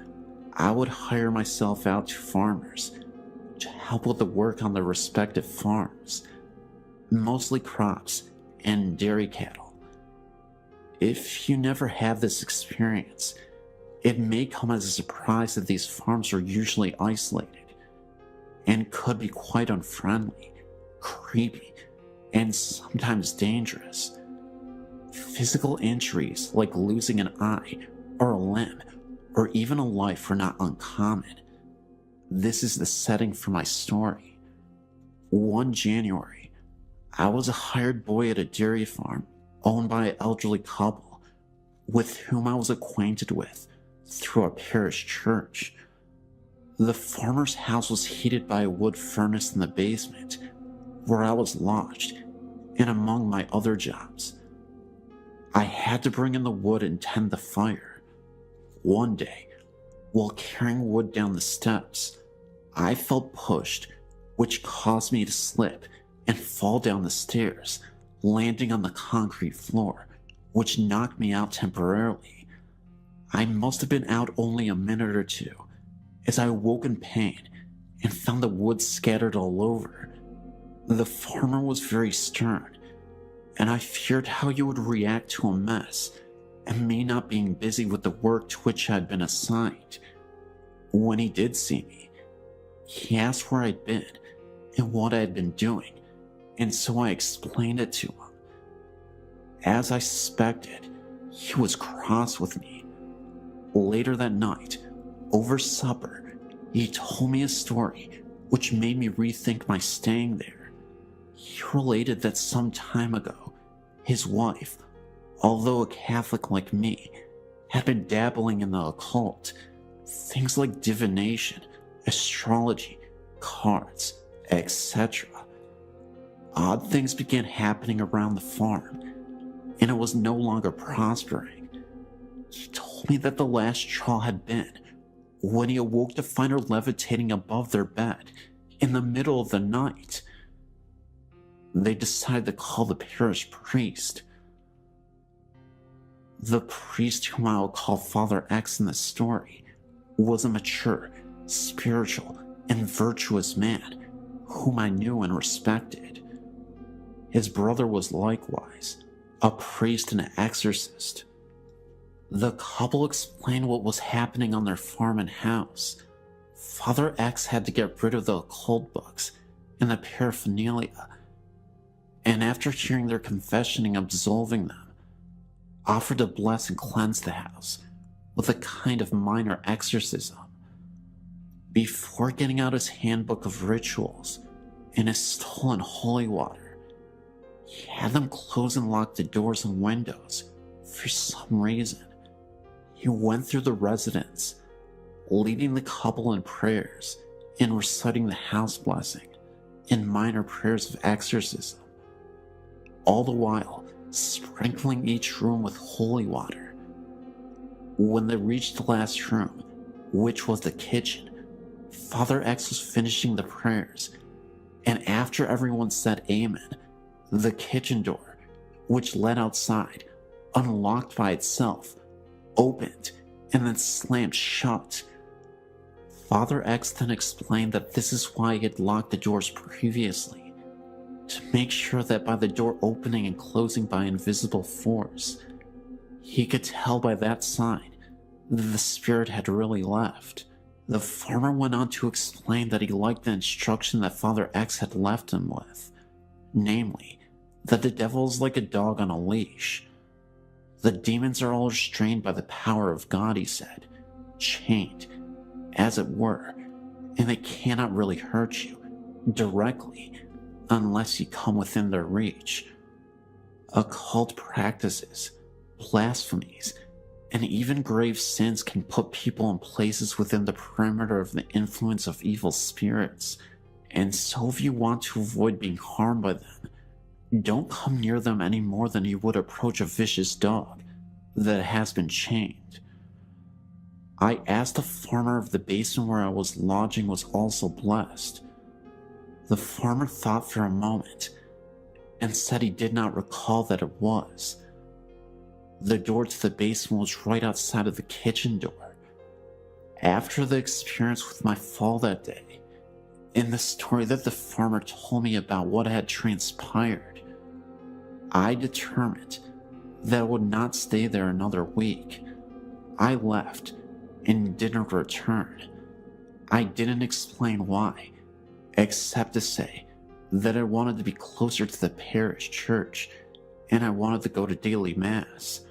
I would hire myself out to farmers to help with the work on their respective farms, mostly crops and dairy cattle. If you never have this experience, it may come as a surprise that these farms are usually isolated and could be quite unfriendly, creepy, and sometimes dangerous. Physical injuries like losing an eye or a limb or even a life are not uncommon. This is the setting for my story. One January, I was a hired boy at a dairy farm owned by an elderly couple with whom I was acquainted with through a parish church. The farmer's house was heated by a wood furnace in the basement where I was lodged, and among my other jobs, I had to bring in the wood and tend the fire. One day, while carrying wood down the steps, I felt pushed, which caused me to slip and fall down the stairs, landing on the concrete floor, which knocked me out temporarily. I must have been out only a minute or two, as I woke in pain and found the wood scattered all over. The farmer was very stern, and I feared how he would react to a mess and me not being busy with the work to which I had been assigned. When he did see me, he asked where I'd been and what I had been doing, and so I explained it to him. As I suspected, he was cross with me. Later that night, over supper, he told me a story which made me rethink my staying there. He related that some time ago, his wife, although a Catholic like me, had been dabbling in the occult, things like divination, astrology, cards, etc. Odd things began happening around the farm, and it was no longer prospering. He told me that the last straw had been when he awoke to find her levitating above their bed in the middle of the night. They decided to call the parish priest. The priest, whom I will call Father X in the story, was a mature, spiritual, and virtuous man whom I knew and respected. His brother was likewise a priest and an exorcist. The couple explained what was happening on their farm and house. Father X had to get rid of the occult books and the paraphernalia, and after hearing their confession and absolving them, offered to bless and cleanse the house with a kind of minor exorcism. Before getting out his handbook of rituals and his stolen holy water, he had them close and lock the doors and windows for some reason. He went through the residence, leading the couple in prayers and reciting the house blessing and minor prayers of exorcism, all the while sprinkling each room with holy water. When they reached the last room, which was the kitchen, Father X was finishing the prayers, and after everyone said amen, the kitchen door, which led outside, unlocked by itself, opened and then slammed shut. Father X then explained that this is why he had locked the doors previously, to make sure that by the door opening and closing by invisible force, he could tell by that sign that the spirit had really left. The farmer went on to explain that he liked the instruction that Father X had left him with, namely, that the devil is like a dog on a leash. The demons are all restrained by the power of God, he said, chained, as it were, and they cannot really hurt you directly unless you come within their reach. Occult practices, blasphemies, and even grave sins can put people in places within the perimeter of the influence of evil spirits, and so if you want to avoid being harmed by them, don't come near them any more than you would approach a vicious dog that has been chained. I asked the farmer if the basement where I was lodging was also blessed. The farmer thought for a moment and said he did not recall that it was. The door to the basement was right outside of the kitchen door. After the experience with my fall that day, and the story that the farmer told me about what had transpired, I determined that I would not stay there another week. I left and didn't return. I didn't explain why, except to say that I wanted to be closer to the parish church and I wanted to go to daily mass.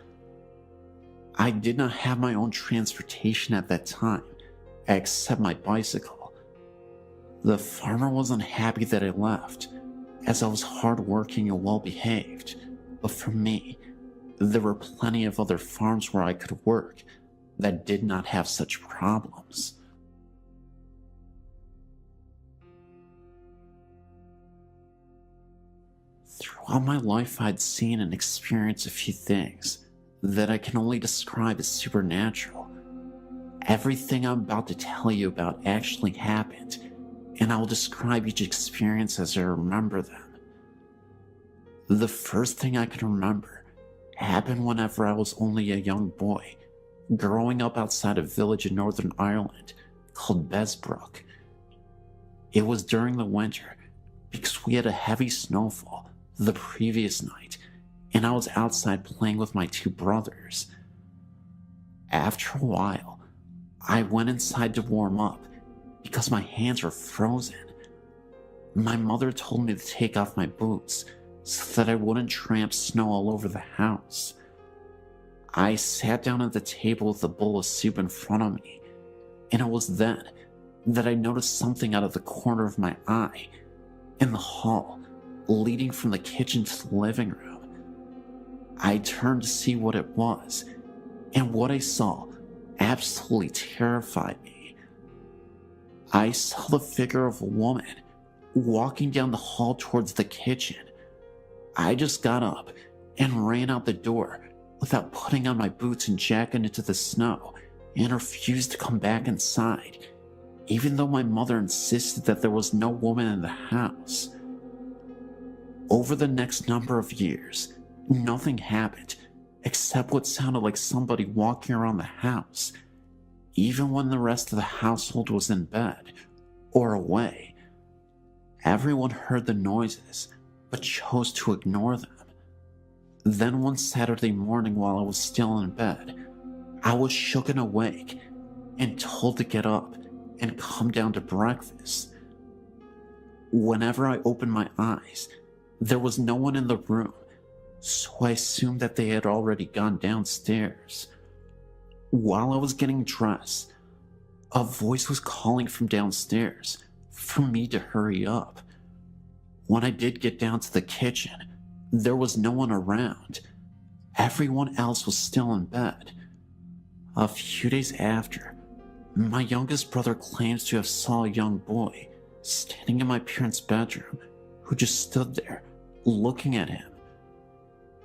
I did not have my own transportation at that time, except my bicycle. The farmer was unhappy that I left, as I was hardworking and well behaved, but for me, there were plenty of other farms where I could work that did not have such problems. Throughout my life, I'd seen and experienced a few things that I can only describe as supernatural. Everything I'm about to tell you about actually happened, and I will describe each experience as I remember them. The first thing I can remember happened whenever I was only a young boy, growing up outside a village in Northern Ireland called Besbrook. It was during the winter because we had a heavy snowfall the previous night, and I was outside playing with my two brothers. After a while, I went inside to warm up because my hands were frozen. My mother told me to take off my boots so that I wouldn't tramp snow all over the house. I sat down at the table with a bowl of soup in front of me, and it was then that I noticed something out of the corner of my eye in the hall leading from the kitchen to the living room. I turned to see what it was, and what I saw absolutely terrified me. I saw the figure of a woman walking down the hall towards the kitchen. I just got up and ran out the door without putting on my boots and jacket into the snow, and refused to come back inside, even though my mother insisted that there was no woman in the house. Over the next number of years, nothing happened except what sounded like somebody walking around the house, even when the rest of the household was in bed or away. Everyone heard the noises, but chose to ignore them. Then one Saturday morning while I was still in bed, I was shook and awake and told to get up and come down to breakfast. Whenever I opened my eyes, there was no one in the room, so I assumed that they had already gone downstairs. While I was getting dressed, a voice was calling from downstairs for me to hurry up. When I did get down to the kitchen, there was no one around. Everyone else was still in bed. A few days after, my youngest brother claims to have saw a young boy standing in my parents' bedroom who just stood there looking at him.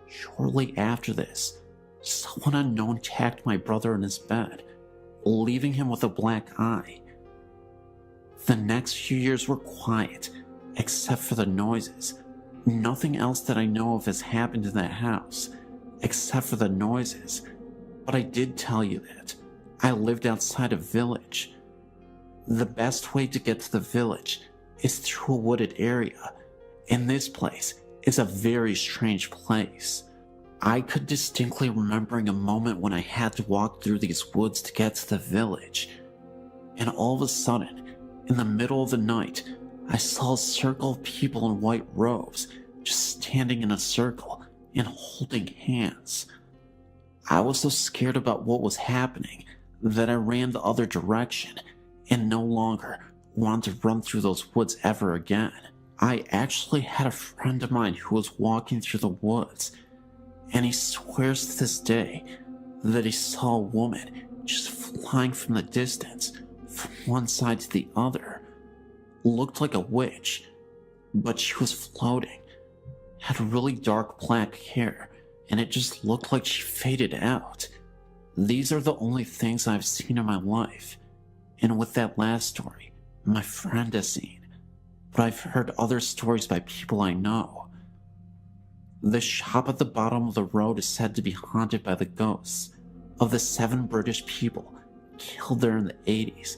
Shortly after this, someone unknown attacked my brother in his bed, leaving him with a black eye. The next few years were quiet, except for the noises. Nothing else that I know of has happened in that house, except for the noises. But I did tell you that I lived outside a village. The best way to get to the village is through a wooded area, and this place is a very strange place. I could distinctly remembering a moment when I had to walk through these woods to get to the village, and all of a sudden, in the middle of the night, I saw a circle of people in white robes just standing in a circle and holding hands. I was so scared about what was happening that I ran the other direction and no longer wanted to run through those woods ever again. I actually had a friend of mine who was walking through the woods, and he swears to this day that he saw a woman just flying from the distance from one side to the other. Looked like a witch, but she was floating, had really dark black hair, and it just looked like she faded out. These are the only things I've seen in my life, and with that last story, my friend has seen, but I've heard other stories by people I know. The shop at the bottom of the road is said to be haunted by the ghosts of the 7 British people killed there in the 80s,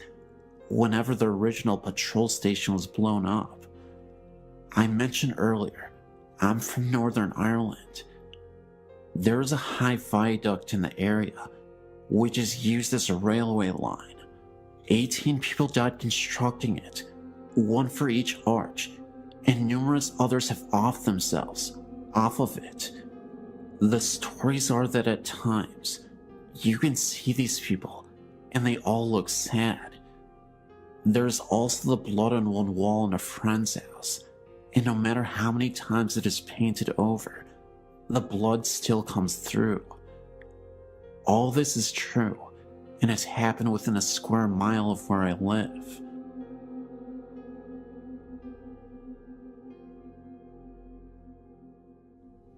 whenever the original patrol station was blown up. I mentioned earlier, I'm from Northern Ireland. There is a high viaduct in the area, which is used as a railway line. 18 people died constructing it, 1 for each arch, and numerous others have offed themselves off of it. The stories are that at times, you can see these people, and they all look sad. There's also the blood on one wall in a friend's house, and no matter how many times it is painted over, the blood still comes through. All this is true, and has happened within a square mile of where I live.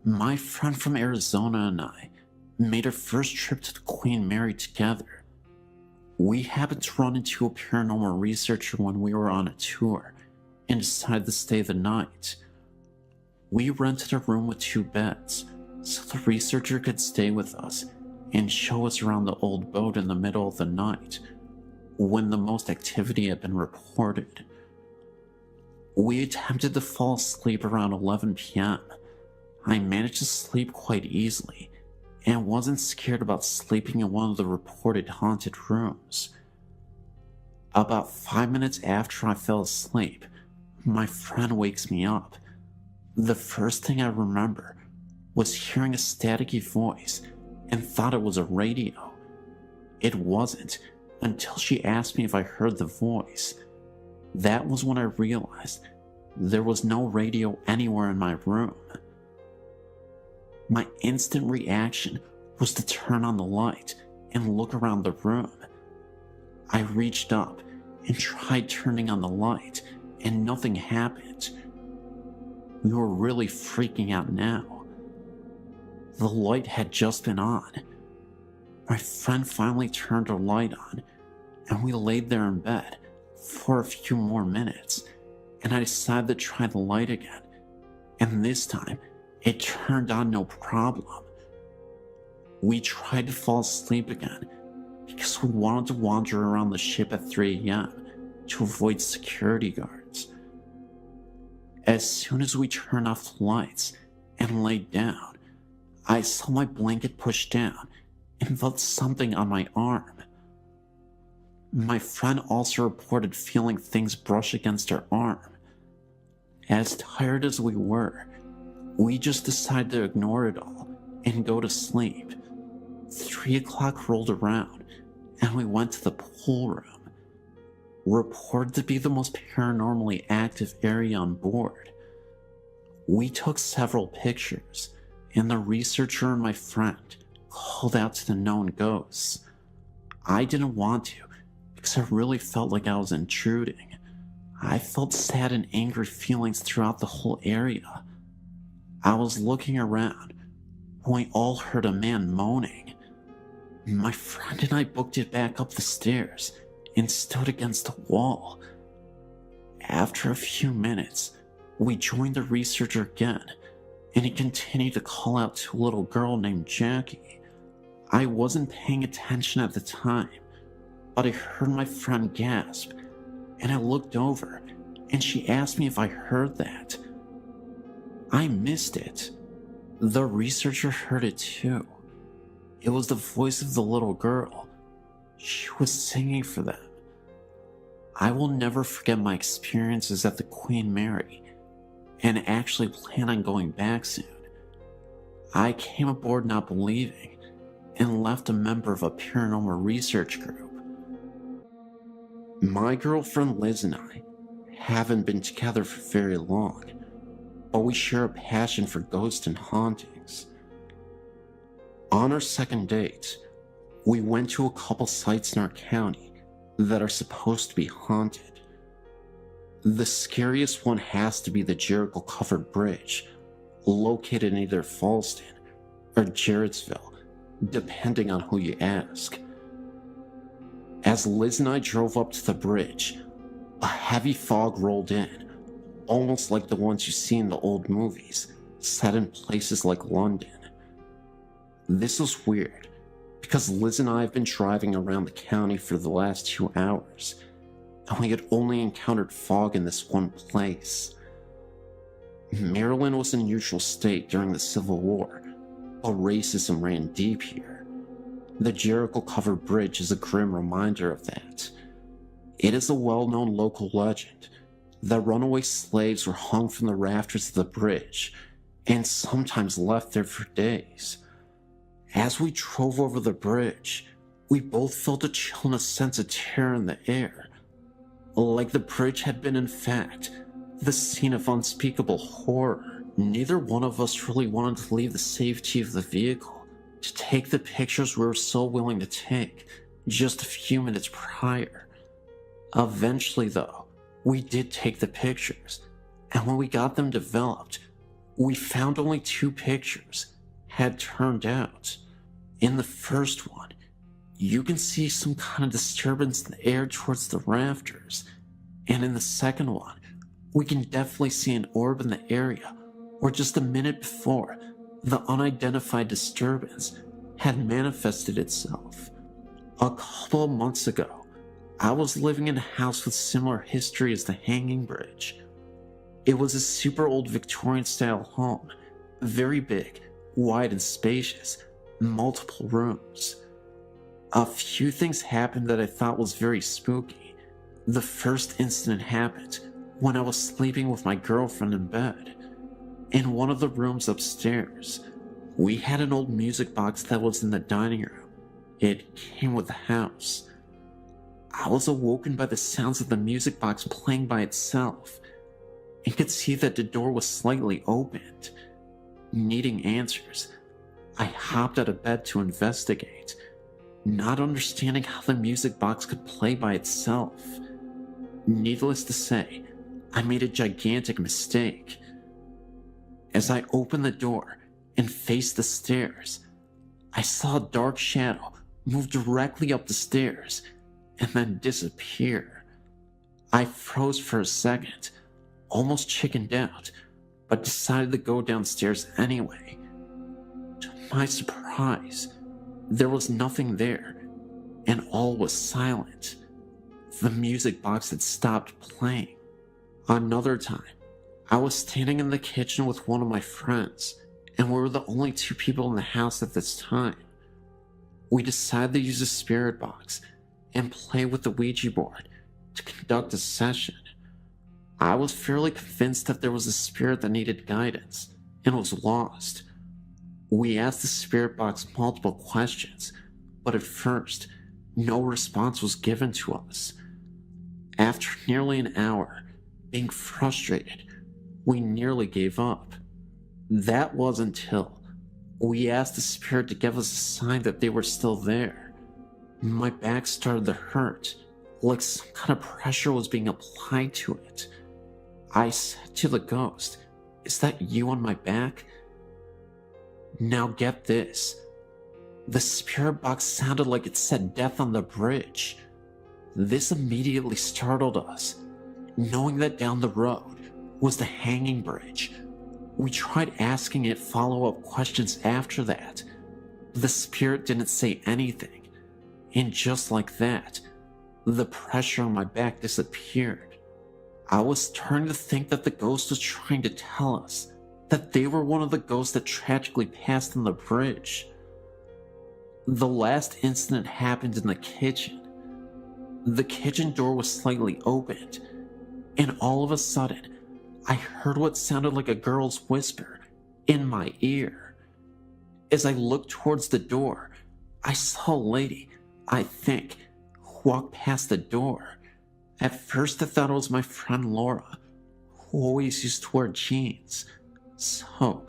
My friend from Arizona and I made our first trip to the Queen Mary together. We happened to run into a paranormal researcher when we were on a tour and decided to stay the night. We rented a room with 2 beds so the researcher could stay with us and show us around the old boat in the middle of the night when the most activity had been reported. We attempted to fall asleep around 11 p.m. I managed to sleep quite easily and wasn't scared about sleeping in one of the reported haunted rooms. About 5 minutes after I fell asleep, my friend wakes me up. The first thing I remember was hearing a staticky voice and thought it was a radio. It wasn't until she asked me if I heard the voice. That was when I realized there was no radio anywhere in my room. My instant reaction was to turn on the light and look around the room. I reached up and tried turning on the light, and nothing happened. We were really freaking out now. The light had just been on. My friend finally turned her light on, and we laid there in bed for a few more minutes, and I decided to try the light again, and this time it turned on no problem. We tried to fall asleep again because we wanted to wander around the ship at 3 a.m. to avoid security guards. As soon as we turned off the lights and laid down, I saw my blanket pushed down and felt something on my arm. My friend also reported feeling things brush against her arm. As tired as we were, we just decided to ignore it all and go to sleep. 3 o'clock rolled around and we went to the pool room, reported to be the most paranormally active area on board. We took several pictures, and the researcher and my friend called out to the known ghosts. I didn't want to because I really felt like I was intruding. I felt sad and angry feelings throughout the whole area. I was looking around when we all heard a man moaning. My friend and I booked it back up the stairs and stood against the wall. After a few minutes, we joined the researcher again, and he continued to call out to a little girl named Jackie. I wasn't paying attention at the time, but I heard my friend gasp, and I looked over, and she asked me if I heard that. I missed it. The researcher heard it too. It was the voice of the little girl. She was singing for them. I will never forget my experiences at the Queen Mary, and actually plan on going back soon. I came aboard not believing, and left a member of a paranormal research group. My girlfriend Liz and I haven't been together for very long, but we share a passion for ghosts and hauntings. On our second date, we went to a couple sites in our county that are supposed to be haunted. The scariest one has to be the Jericho Covered Bridge, located in either Fallston or Jarrettsville, depending on who you ask. As Liz and I drove up to the bridge, a heavy fog rolled in, almost like the ones you see in the old movies, set in places like London. This was weird, because Liz and I have been driving around the county for the last 2 hours, and we had only encountered fog in this one place. Maryland was a neutral state during the Civil War, but racism ran deep here. The Jericho-covered bridge is a grim reminder of that. It is a well-known local legend that runaway slaves were hung from the rafters of the bridge, and sometimes left there for days. As we drove over the bridge, we both felt a chill and a sense of terror in the air, like the bridge had been, in fact, the scene of unspeakable horror. Neither one of us really wanted to leave the safety of the vehicle to take the pictures we were so willing to take just a few minutes prior. Eventually, though, we did take the pictures, and when we got them developed, we found only 2 pictures had turned out. In the first one, you can see some kind of disturbance in the air towards the rafters, and in the second one, we can definitely see an orb in the area where just a minute before, the unidentified disturbance had manifested itself. A couple of months ago, I was living in a house with similar history as the Hanging Bridge. It was a super old Victorian-style home, very big, wide and spacious, multiple rooms. A few things happened that I thought was very spooky. The first incident happened when I was sleeping with my girlfriend in bed. In one of the rooms upstairs, we had an old music box that was in the dining room. It came with the house. I was awoken by the sounds of the music box playing by itself, and could see that the door was slightly opened. Needing answers, I hopped out of bed to investigate, not understanding how the music box could play by itself. Needless to say, I made a gigantic mistake. As I opened the door and faced the stairs, I saw a dark shadow move directly up the stairs and then disappear. I froze for a second, almost chickened out, but decided to go downstairs anyway. To my surprise, there was nothing there, and all was silent. The music box had stopped playing. Another time, I was standing in the kitchen with one of my friends, and we were the only 2 people in the house at this time. We decided to use a spirit box and play with the Ouija board to conduct a session. I was fairly convinced that there was a spirit that needed guidance and was lost. We asked the spirit box multiple questions, but at first, no response was given to us. After nearly an hour, being frustrated, we nearly gave up. That was until we asked the spirit to give us a sign that they were still there. My back started to hurt, like some kind of pressure was being applied to it. I said to the ghost, "Is that you on my back?" Now get this. The spirit box sounded like it said death on the bridge. This immediately startled us, knowing that down the road was the Hanging Bridge. We tried asking it follow-up questions after that. The spirit didn't say anything, and just like that, the pressure on my back disappeared. I was starting to think that the ghost was trying to tell us that they were one of the ghosts that tragically passed on the bridge. The last incident happened in the kitchen. The kitchen door was slightly opened, and all of a sudden, I heard what sounded like a girl's whisper in my ear. As I looked towards the door, I saw a lady, I think, walk past the door. At first I thought it was my friend Laura, who always used to wear jeans. So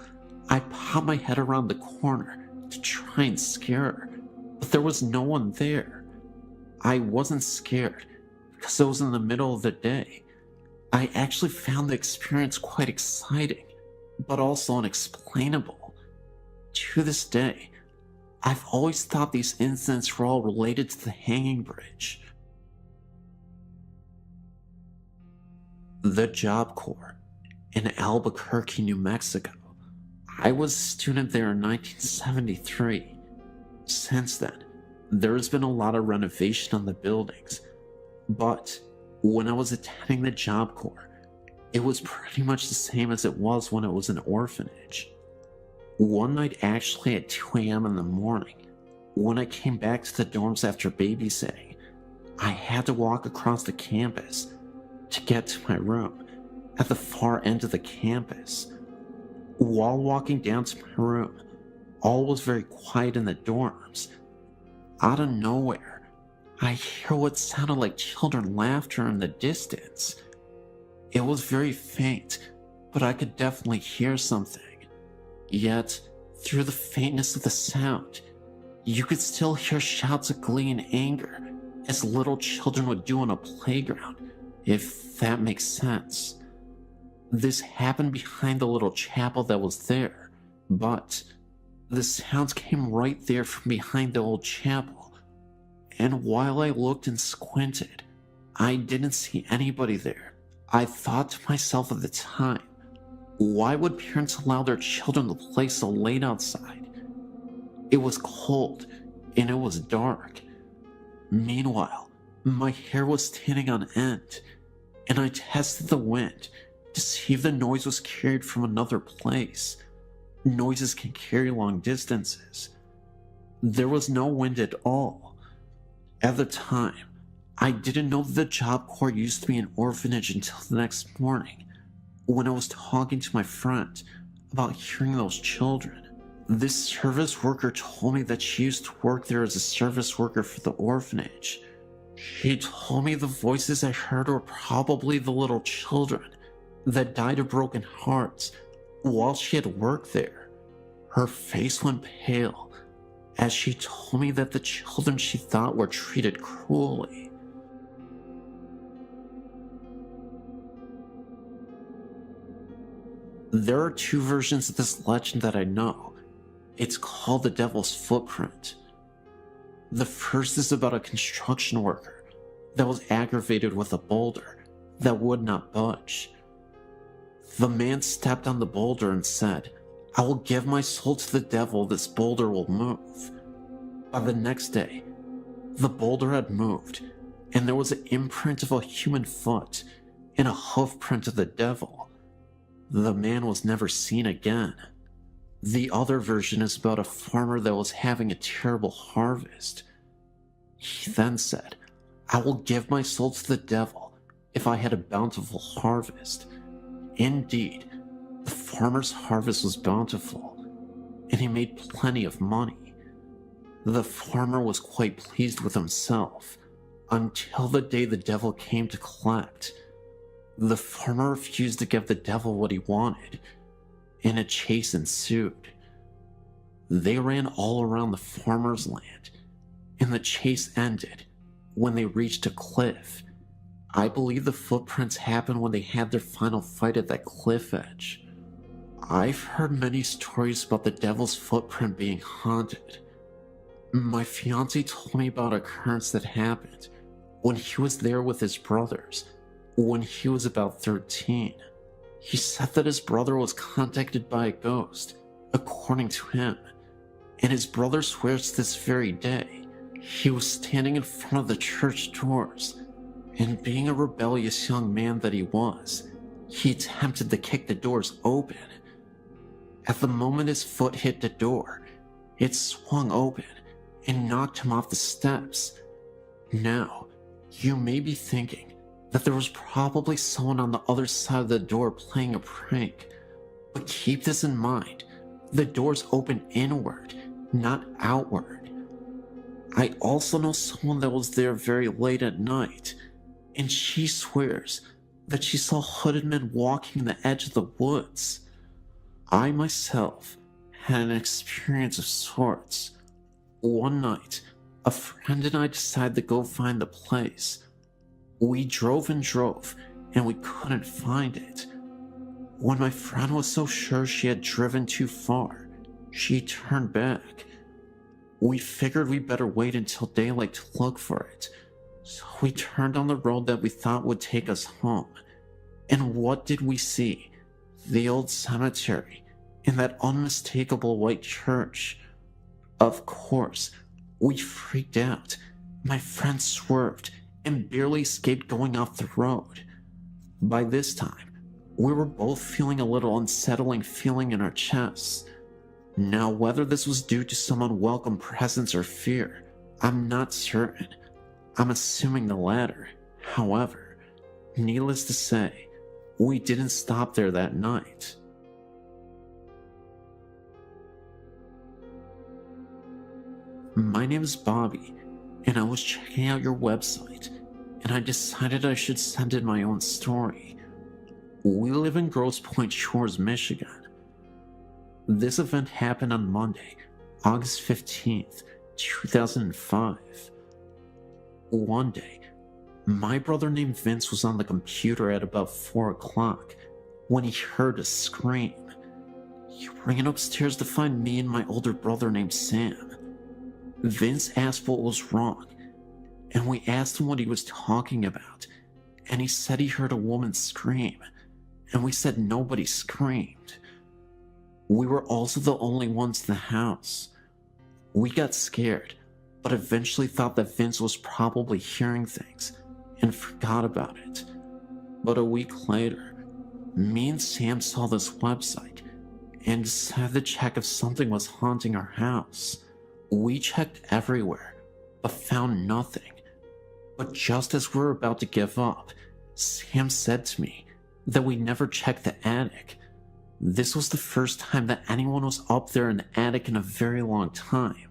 I popped my head around the corner to try and scare her, but there was no one there. I wasn't scared because it was in the middle of the day. I actually found the experience quite exciting, but also unexplainable. To this day, I've always thought these incidents were all related to the hanging bridge. The Job Corps in Albuquerque, New Mexico. I was a student there in 1973. Since then, there has been a lot of renovation on the buildings, but when I was attending the Job Corps, it was pretty much the same as it was when it was an orphanage. One night, actually at 2 a.m. in the morning, when I came back to the dorms after babysitting, I had to walk across the campus to get to my room at the far end of the campus. While walking down to my room, all was very quiet in the dorms. Out of nowhere, I hear what sounded like children laughter in the distance. It was very faint, but I could definitely hear something. Yet, through the faintness of the sound, you could still hear shouts of glee and anger, as little children would do on a playground, if that makes sense. This happened behind the little chapel that was there, but the sounds came right there from behind the old chapel, and while I looked and squinted, I didn't see anybody there. I thought to myself at the time, why would parents allow their children to play so late outside? It was cold, and it was dark. Meanwhile, my hair was standing on end, and I tested the wind to see if the noise was carried from another place. Noises can carry long distances. There was no wind at all. At the time, I didn't know that the Job Corps used to be an orphanage until the next morning, when I was talking to my friend about hearing those children. This service worker told me that she used to work there as a service worker for the orphanage. She told me the voices I heard were probably the little children that died of broken hearts while she had worked there. Her face went pale as she told me that the children she thought were treated cruelly. There are 2 versions of this legend that I know. It's called the Devil's Footprint. The first is about a construction worker that was aggravated with a boulder that would not budge. The man stepped on the boulder and said, "I will give my soul to the devil, this boulder will move." By the next day, the boulder had moved, and there was an imprint of a human foot and a hoof print of the devil. The man was never seen again. The other version is about a farmer that was having a terrible harvest. He then said, "I will give my soul to the devil if I had a bountiful harvest." Indeed, the farmer's harvest was bountiful, and he made plenty of money. The farmer was quite pleased with himself, until the day the devil came to collect. The farmer refused to give the devil what he wanted, and a chase ensued. They ran all around the farmer's land, and the chase ended when they reached a cliff. I believe the footprints happened when they had their final fight at that cliff edge. I've heard many stories about the devil's footprint being haunted. My fiance told me about an occurrence that happened when he was there with his brothers when he was about 13. He said that his brother was contacted by a ghost, according to him, and his brother swears to this very day he was standing in front of the church doors, and being a rebellious young man that he was, he attempted to kick the doors open. At the moment his foot hit the door, it swung open and knocked him off the steps. Now, you may be thinking that there was probably someone on the other side of the door playing a prank, but keep this in mind, the doors open inward, not outward. I also know someone that was there very late at night, and she swears that she saw hooded men walking the edge of the woods. I myself had an experience of sorts. One night, a friend and I decided to go find the place. We drove and drove, and we couldn't find it. When my friend was so sure she had driven too far, she turned back. We figured we better wait until daylight to look for it. So we turned on the road that we thought would take us home. And what did we see? The old cemetery and that unmistakable white church. Of course, we freaked out. My friend swerved and barely escaped going off the road. By this time, we were both feeling a little unsettling feeling in our chests. Now, whether this was due to some unwelcome presence or fear, I'm not certain. I'm assuming the latter. However, needless to say, we didn't stop there that night. My name is Bobby, and I was checking out your website, and I decided I should send in my own story. We live in Grosse Pointe Shores, Michigan. This event happened on Monday, August 15th, 2005. One day, my brother named Vince was on the computer at about 4 o'clock when he heard a scream. He ran upstairs to find me and my older brother named Sam. Vince asked what was wrong, and we asked him what he was talking about, and he said he heard a woman scream, and we said nobody screamed. We were also the only ones in the house. We got scared, but eventually thought that Vince was probably hearing things and forgot about it. But a week later, me and Sam saw this website and decided to check if something was haunting our house. We checked everywhere, but found nothing. But just as we were about to give up, Sam said to me that we never checked the attic. This was the first time that anyone was up there in the attic in a very long time.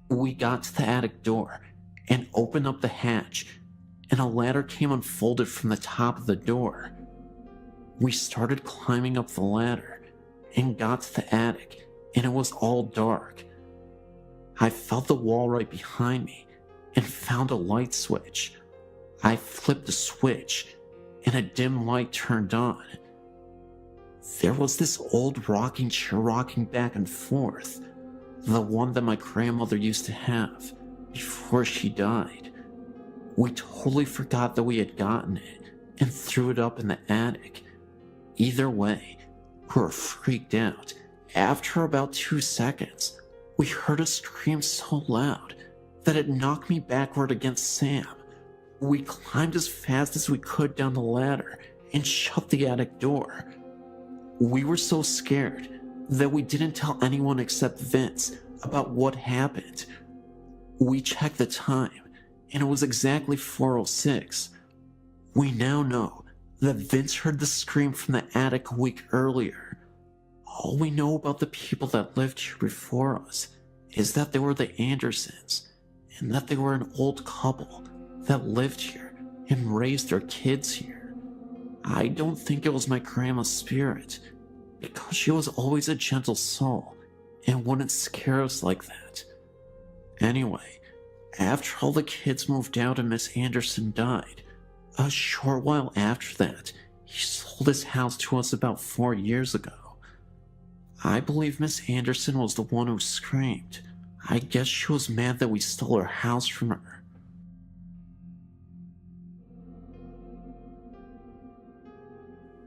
We got to the attic door and opened up the hatch, and a ladder came unfolded from the top of the door. We started climbing up the ladder and got to the attic, and it was all dark. I felt the wall right behind me and found a light switch. I flipped the switch and a dim light turned on. There was this old rocking chair rocking back and forth, the one that my grandmother used to have before she died. We totally forgot that we had gotten it and threw it up in the attic. Either way, we were freaked out. After about 2 seconds, we heard a scream so loud that it knocked me backward against Sam. We climbed as fast as we could down the ladder and shut the attic door. We were so scared that we didn't tell anyone except Vince about what happened. We checked the time, and it was exactly 4:06. We now know that Vince heard the scream from the attic a week earlier. All we know about the people that lived here before us is that they were the Andersons, and that they were an old couple that lived here and raised their kids here. I don't think it was my grandma's spirit, because she was always a gentle soul and wouldn't scare us like that. Anyway, after all the kids moved out and Miss Anderson died, a short while after that, he sold his house to us about 4 years ago. I believe Miss Anderson was the one who screamed. I guess she was mad that we stole her house from her.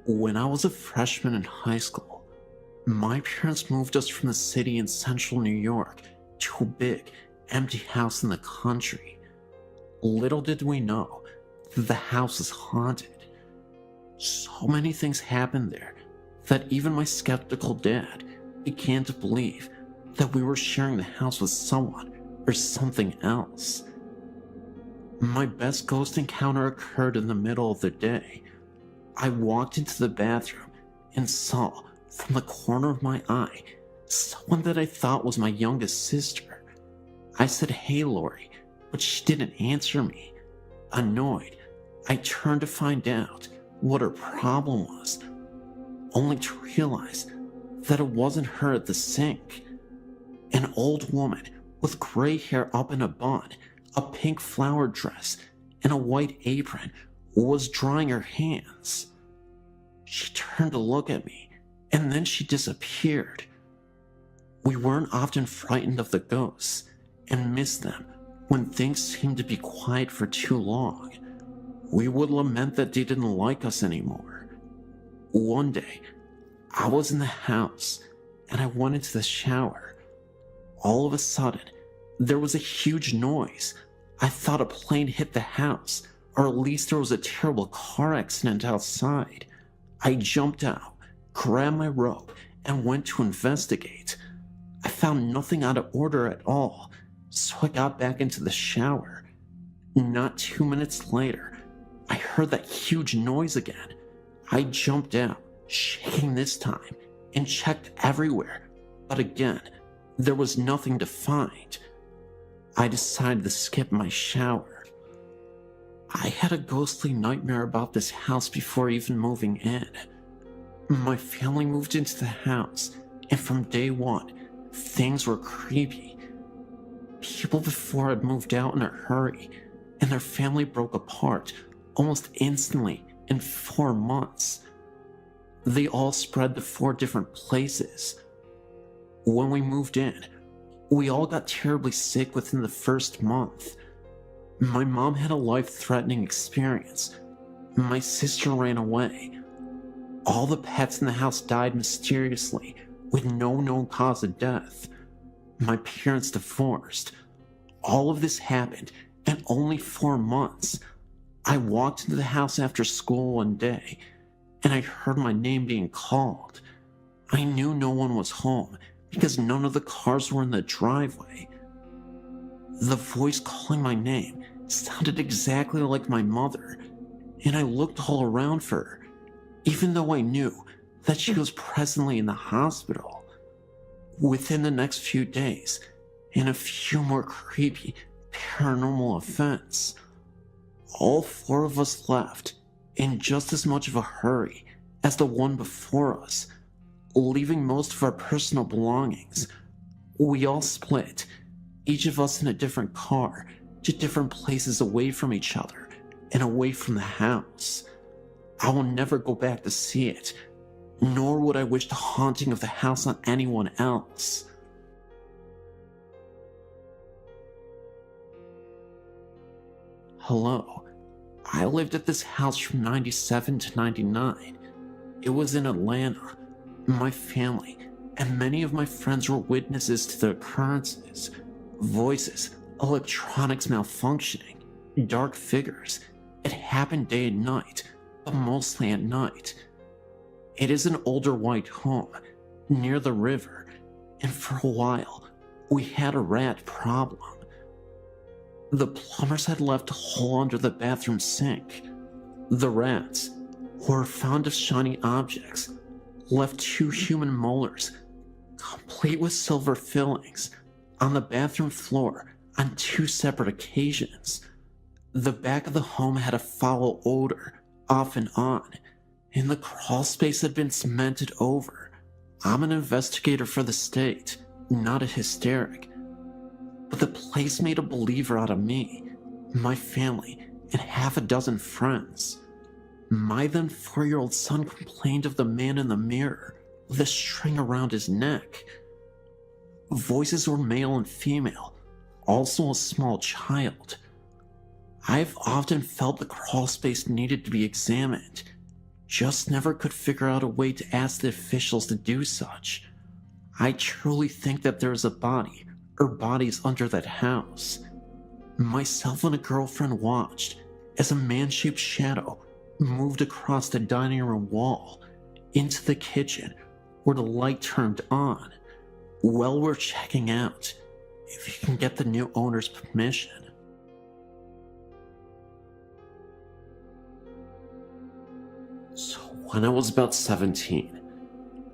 When I was a freshman in high school, my parents moved us from the city in central New York to a big, empty house in the country. Little did we know that the house was haunted. So many things happened there that even my skeptical dad began to believe that we were sharing the house with someone or something else. My best ghost encounter occurred in the middle of the day. I walked into the bathroom and saw, from the corner of my eye, someone that I thought was my youngest sister. I said, "Hey, Lori," but she didn't answer me. Annoyed, I turned to find out what her problem was, only to realize that it wasn't her at the sink. An old woman with gray hair up in a bun, a pink flower dress, and a white apron was drying her hands. She turned to look at me, and then she disappeared. We weren't often frightened of the ghosts, and miss them when things seemed to be quiet for too long. We would lament that they didn't like us anymore. One day, I was in the house and I went into the shower. All of a sudden, there was a huge noise. I thought a plane hit the house, or at least there was a terrible car accident outside. I jumped out, grabbed my robe, and went to investigate. I found nothing out of order at all, so I got back into the shower. Not 2 minutes later, I heard that huge noise again. I jumped out, shaking this time, and checked everywhere, but again, there was nothing to find. I decided to skip my shower. I had a ghostly nightmare about this house before even moving in. My family moved into the house, and from day one, things were creepy. People before had moved out in a hurry, and their family broke apart almost instantly in 4 months. They all spread to 4 different places. When we moved in, we all got terribly sick within the first month. My mom had a life-threatening experience. My sister ran away. All the pets in the house died mysteriously with no known cause of death. My parents divorced. All of this happened in only 4 months. I walked into the house after school one day, and I heard my name being called. I knew no one was home because none of the cars were in the driveway. The voice calling my name sounded exactly like my mother, and I looked all around for her, even though I knew that she was presently in the hospital. Within the next few days, and a few more creepy paranormal events, all 4 of us left in just as much of a hurry as the one before us, leaving most of our personal belongings. We all split, each of us in a different car, to different places away from each other and away from the house. I will never go back to see it, nor would I wish the haunting of the house on anyone else. Hello. I lived at this house from 97 to 99. It was in Atlanta. My family and many of my friends were witnesses to the occurrences. Voices, electronics malfunctioning, dark figures. It happened day and night, but mostly at night. It is an older white home near the river, and for a while, we had a rat problem. The plumbers had left a hole under the bathroom sink. The rats, who were fond of shiny objects, left 2 human molars, complete with silver fillings, on the bathroom floor on 2 separate occasions. The back of the home had a foul odor, off and on, and the crawl space had been cemented over. I'm an investigator for the state, not a hysteric, but the place made a believer out of me, my family, and half a dozen friends. My then 4-year-old son complained of the man in the mirror with a string around his neck. Voices were male and female, also a small child. I've often felt the crawl space needed to be examined, just never could figure out a way to ask the officials to do such. I truly think that there is a body or bodies under that house. Myself and a girlfriend watched as a man-shaped shadow moved across the dining room wall into the kitchen where the light turned on. While we're checking out, if you can get the new owner's permission. So when I was about 17,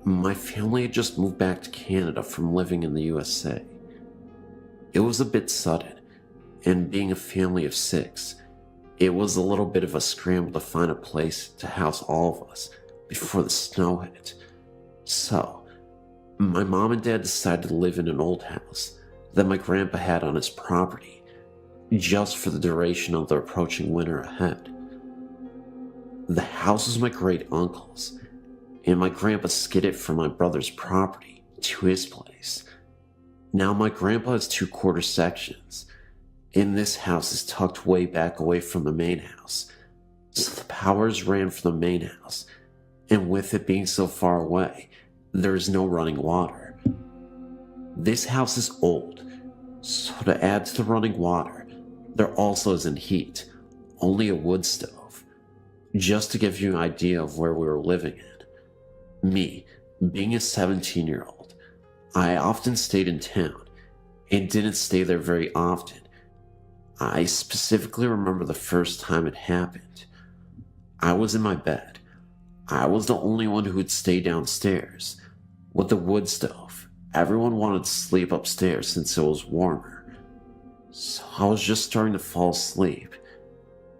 my family had just moved back to Canada from living in the USA. It was a bit sudden, and being a family of 6, it was a little bit of a scramble to find a place to house all of us before the snow hit. So, my mom and dad decided to live in an old house that my grandpa had on his property, just for the duration of the approaching winter ahead. The house was my great uncle's, and my grandpa skidded from my brother's property to his place. Now, my grandpa has 2 quarter sections, and this house is tucked way back away from the main house, so the powers ran from the main house, and with it being so far away, there is no running water. This house is old, so to add to the running water, there also isn't heat, only a wood stove. Just to give you an idea of where we were living in. Me, being a 17-year-old, I often stayed in town and didn't stay there very often. I specifically remember the first time it happened. I was in my bed. I was the only one who would stay downstairs. With the wood stove, everyone wanted to sleep upstairs since it was warmer. So I was just starting to fall asleep,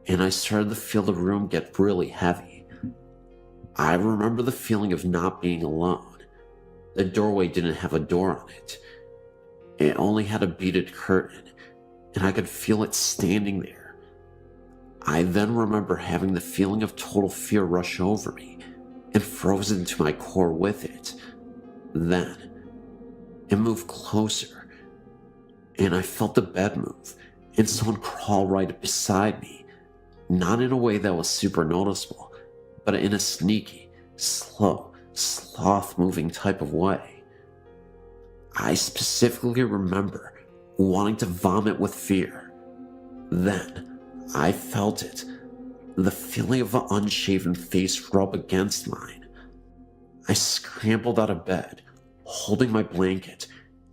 and I started to feel the room get really heavy. I remember the feeling of not being alone. The doorway didn't have a door on it. It only had a beaded curtain, and I could feel it standing there. I then remember having the feeling of total fear rush over me and frozen to my core with it. Then, it moved closer, and I felt the bed move and someone crawl right beside me. Not in a way that was super noticeable, but in a sneaky, slow, sloth-moving type of way. I specifically remember wanting to vomit with fear. Then, I felt it, the feeling of an unshaven face rub against mine. I scrambled out of bed, holding my blanket,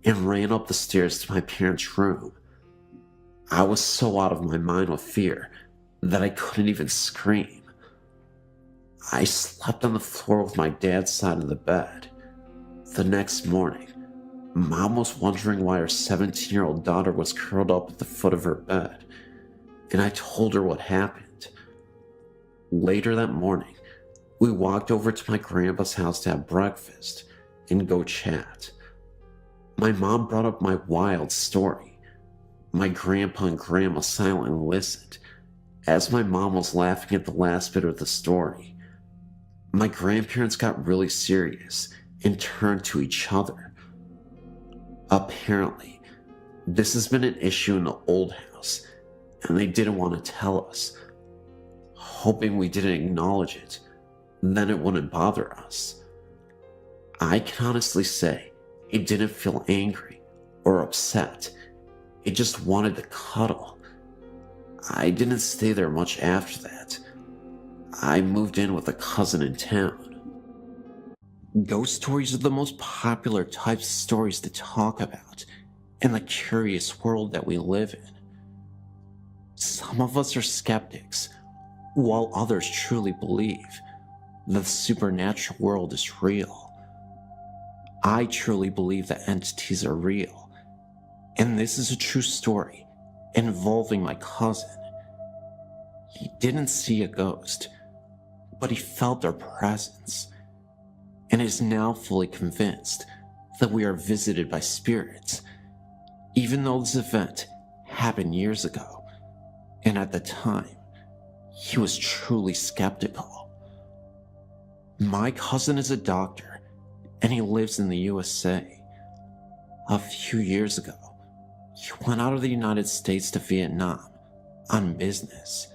and ran up the stairs to my parents' room. I was so out of my mind with fear that I couldn't even scream. I slept on the floor with my dad's side of the bed. The next morning, Mom was wondering why her 17-year-old daughter was curled up at the foot of her bed, and I told her what happened. Later that morning, we walked over to my grandpa's house to have breakfast and go chat. My mom brought up my wild story. My grandpa and grandma silently listened, as my mom was laughing at the last bit of the story. My grandparents got really serious and turned to each other. Apparently, this has been an issue in the old house, and they didn't want to tell us, hoping we didn't acknowledge it, then it wouldn't bother us. I can honestly say it didn't feel angry or upset. It just wanted to cuddle. I didn't stay there much after that. I moved in with a cousin in town. Ghost stories are the most popular types of stories to talk about in the curious world that we live in. Some of us are skeptics, while others truly believe that the supernatural world is real. I truly believe that entities are real, and this is a true story involving my cousin. He didn't see a ghost, but he felt their presence, and is now fully convinced that we are visited by spirits, even though this event happened years ago, and at the time, he was truly skeptical. My cousin is a doctor, and he lives in the USA. A few years ago, he went out of the United States to Vietnam on business.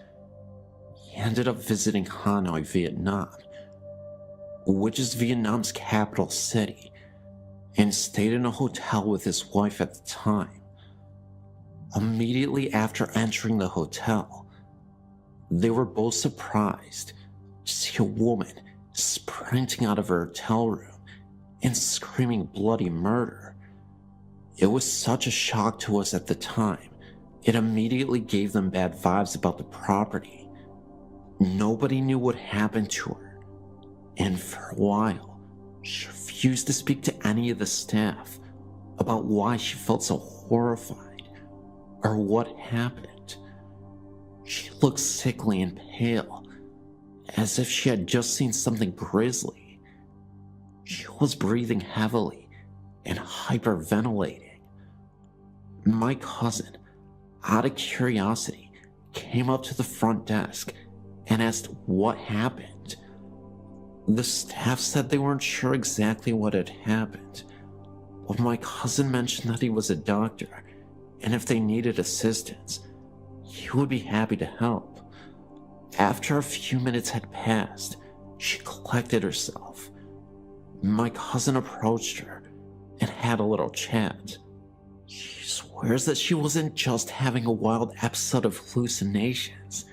He ended up visiting Hanoi, Vietnam, which is Vietnam's capital city, and stayed in a hotel with his wife at the time. Immediately after entering the hotel, they were both surprised to see a woman sprinting out of her hotel room and screaming bloody murder. It was such a shock to us at the time, it immediately gave them bad vibes about the property. Nobody knew what happened to her, and for a while, she refused to speak to any of the staff about why she felt so horrified or what happened. She looked sickly and pale, as if she had just seen something grisly. She was breathing heavily and hyperventilating. My cousin, out of curiosity, came up to the front desk and asked what happened. The staff said they weren't sure exactly what had happened, but my cousin mentioned that he was a doctor, and if they needed assistance, he would be happy to help. After a few minutes had passed, she collected herself. My cousin approached her and had a little chat. She swears that she wasn't just having a wild episode of hallucinations,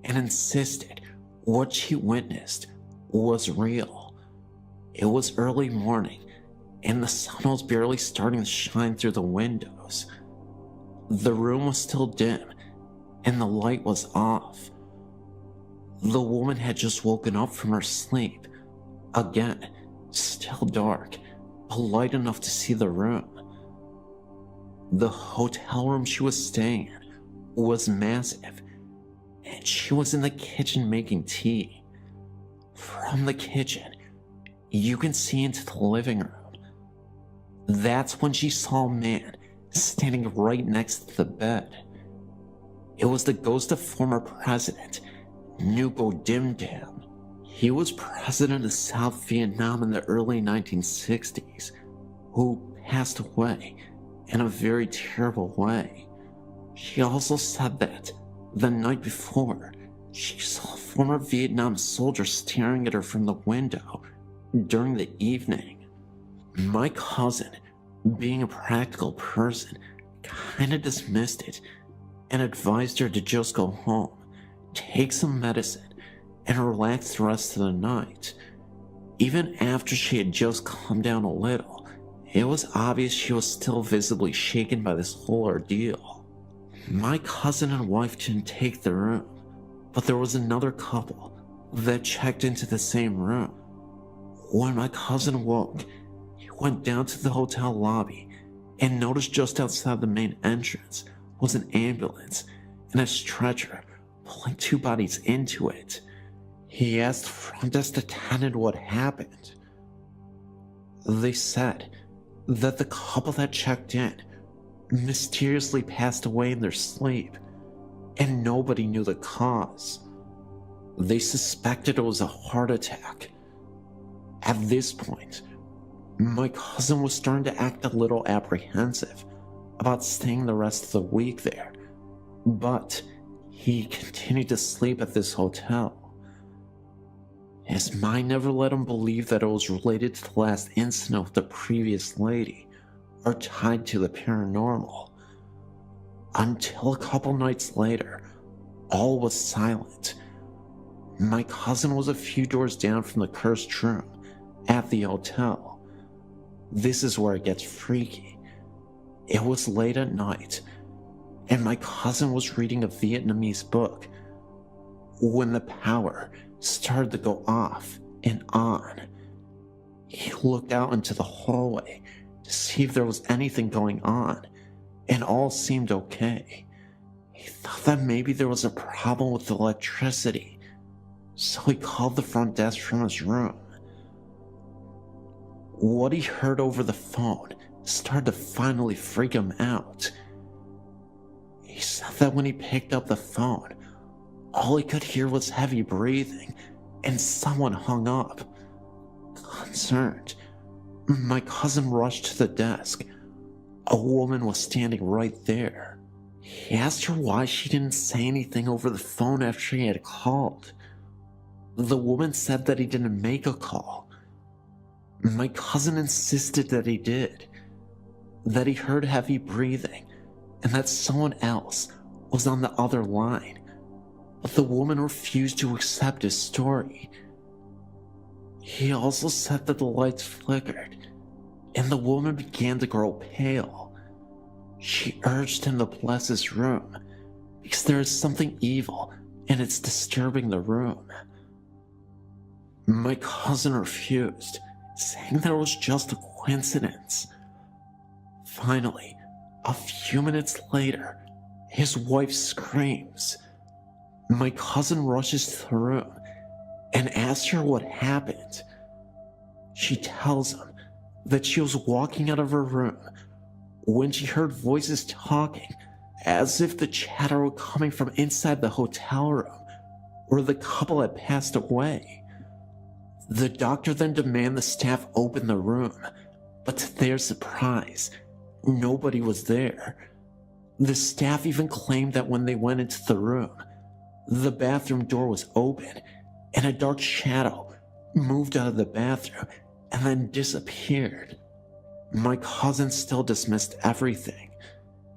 and insisted what she witnessed was real. It was early morning, and the sun was barely starting to shine through the windows. The room was still dim, and the light was off. The woman had just woken up from her sleep. Again, still dark, but light enough to see the room. The hotel room she was staying in was massive, and she was in the kitchen making tea. From the kitchen, you can see into the living room. That's when she saw a man standing right next to the bed. It was the ghost of former president Nguyen Dim Dam. He was president of South Vietnam in the early 1960s, who passed away in a very terrible way. She also said that the night before, she saw a former Vietnam soldier staring at her from the window during the evening. My cousin, being a practical person, kinda dismissed it and advised her to just go home, take some medicine, and relax the rest of the night. Even after she had just calmed down a little, it was obvious she was still visibly shaken by this whole ordeal. My cousin and wife didn't take the room, but there was another couple that checked into the same room. When my cousin woke, he went down to the hotel lobby and noticed just outside the main entrance was an ambulance and a stretcher pulling two bodies into it. He asked the front desk attendant what happened. They said that the couple that checked in mysteriously passed away in their sleep, and nobody knew the cause. They suspected it was a heart attack. At this point, my cousin was starting to act a little apprehensive about staying the rest of the week there, but he continued to sleep at this hotel. His mind never let him believe that it was related to the last incident with the previous lady, or tied to the paranormal. Until a couple nights later, all was silent. My cousin was a few doors down from the cursed room at the hotel. This is where it gets freaky. It was late at night, and my cousin was reading a Vietnamese book when the power started to go off and on. He looked out into the hallway to see if there was anything going on, and all seemed okay. He thought that maybe there was a problem with the electricity, so he called the front desk from his room. What he heard over the phone started to finally freak him out. He said that when he picked up the phone, all he could hear was heavy breathing, and someone hung up. Concerned, my cousin rushed to the desk. A woman was standing right there. He asked her why she didn't say anything over the phone after he had called. The woman said that he didn't make a call. My cousin insisted that he did, that he heard heavy breathing, and that someone else was on the other line, but the woman refused to accept his story. He also said that the lights flickered, and the woman began to grow pale. She urged him to bless his room, because there is something evil and it's disturbing the room. My cousin refused, saying that it was just a coincidence. Finally, a few minutes later, his wife screams. My cousin rushes to the room and asks her what happened. She tells him that she was walking out of her room when she heard voices talking, as if the chatter were coming from inside the hotel room where the couple had passed away. The doctor then demanded the staff open the room, But to their surprise, nobody was there. The staff even claimed that when they went into the room, the bathroom door was open and a dark shadow moved out of the bathroom and then disappeared. My cousin still dismissed everything.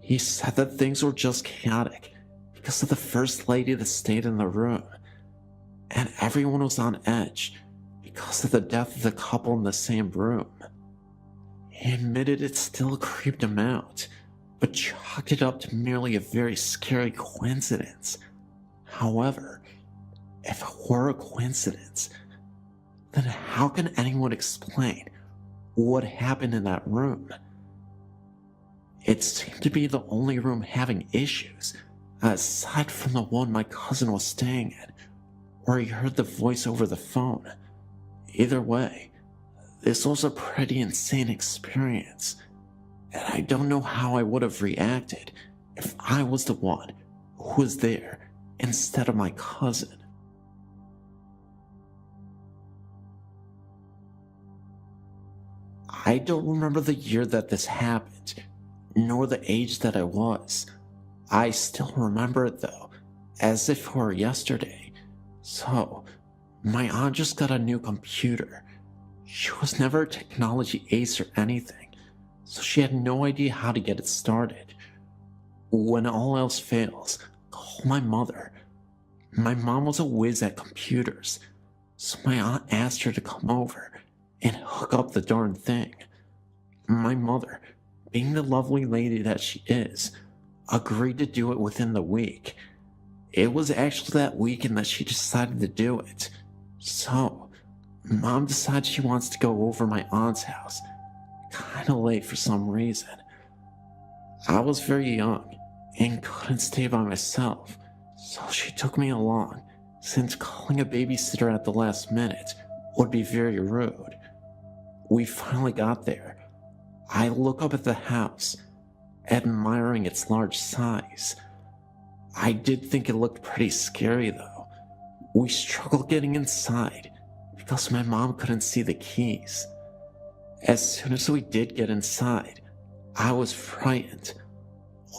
He said that things were just chaotic because of the first lady that stayed in the room, and everyone was on edge because of the death of the couple in the same room. He admitted it still creeped him out, but chalked it up to merely a very scary coincidence. However, if it were a coincidence, then how can anyone explain what happened in that room? It seemed to be the only room having issues, aside from the one my cousin was staying in, where he heard the voice over the phone. Either way, this was a pretty insane experience, and I don't know how I would have reacted if I was the one who was there instead of my cousin. I don't remember the year that this happened, nor the age that I was. I still remember it though, as if it were yesterday. So, my aunt just got a new computer. She was never a technology ace or anything, so she had no idea how to get it started. When all else fails, call my mother. My mom was a whiz at computers, so my aunt asked her to come over and hook up the darn thing. My mother, being the lovely lady that she is, agreed to do it within the week. It was actually that weekend that she decided to do it. So, Mom decides she wants to go over my aunt's house, kinda late for some reason. I was very young and couldn't stay by myself, so she took me along, since calling a babysitter at the last minute would be very rude. We finally got there. I look up at the house, admiring its large size. I did think it looked pretty scary though. We struggled getting inside because my mom couldn't see the keys. As soon as we did get inside, I was frightened.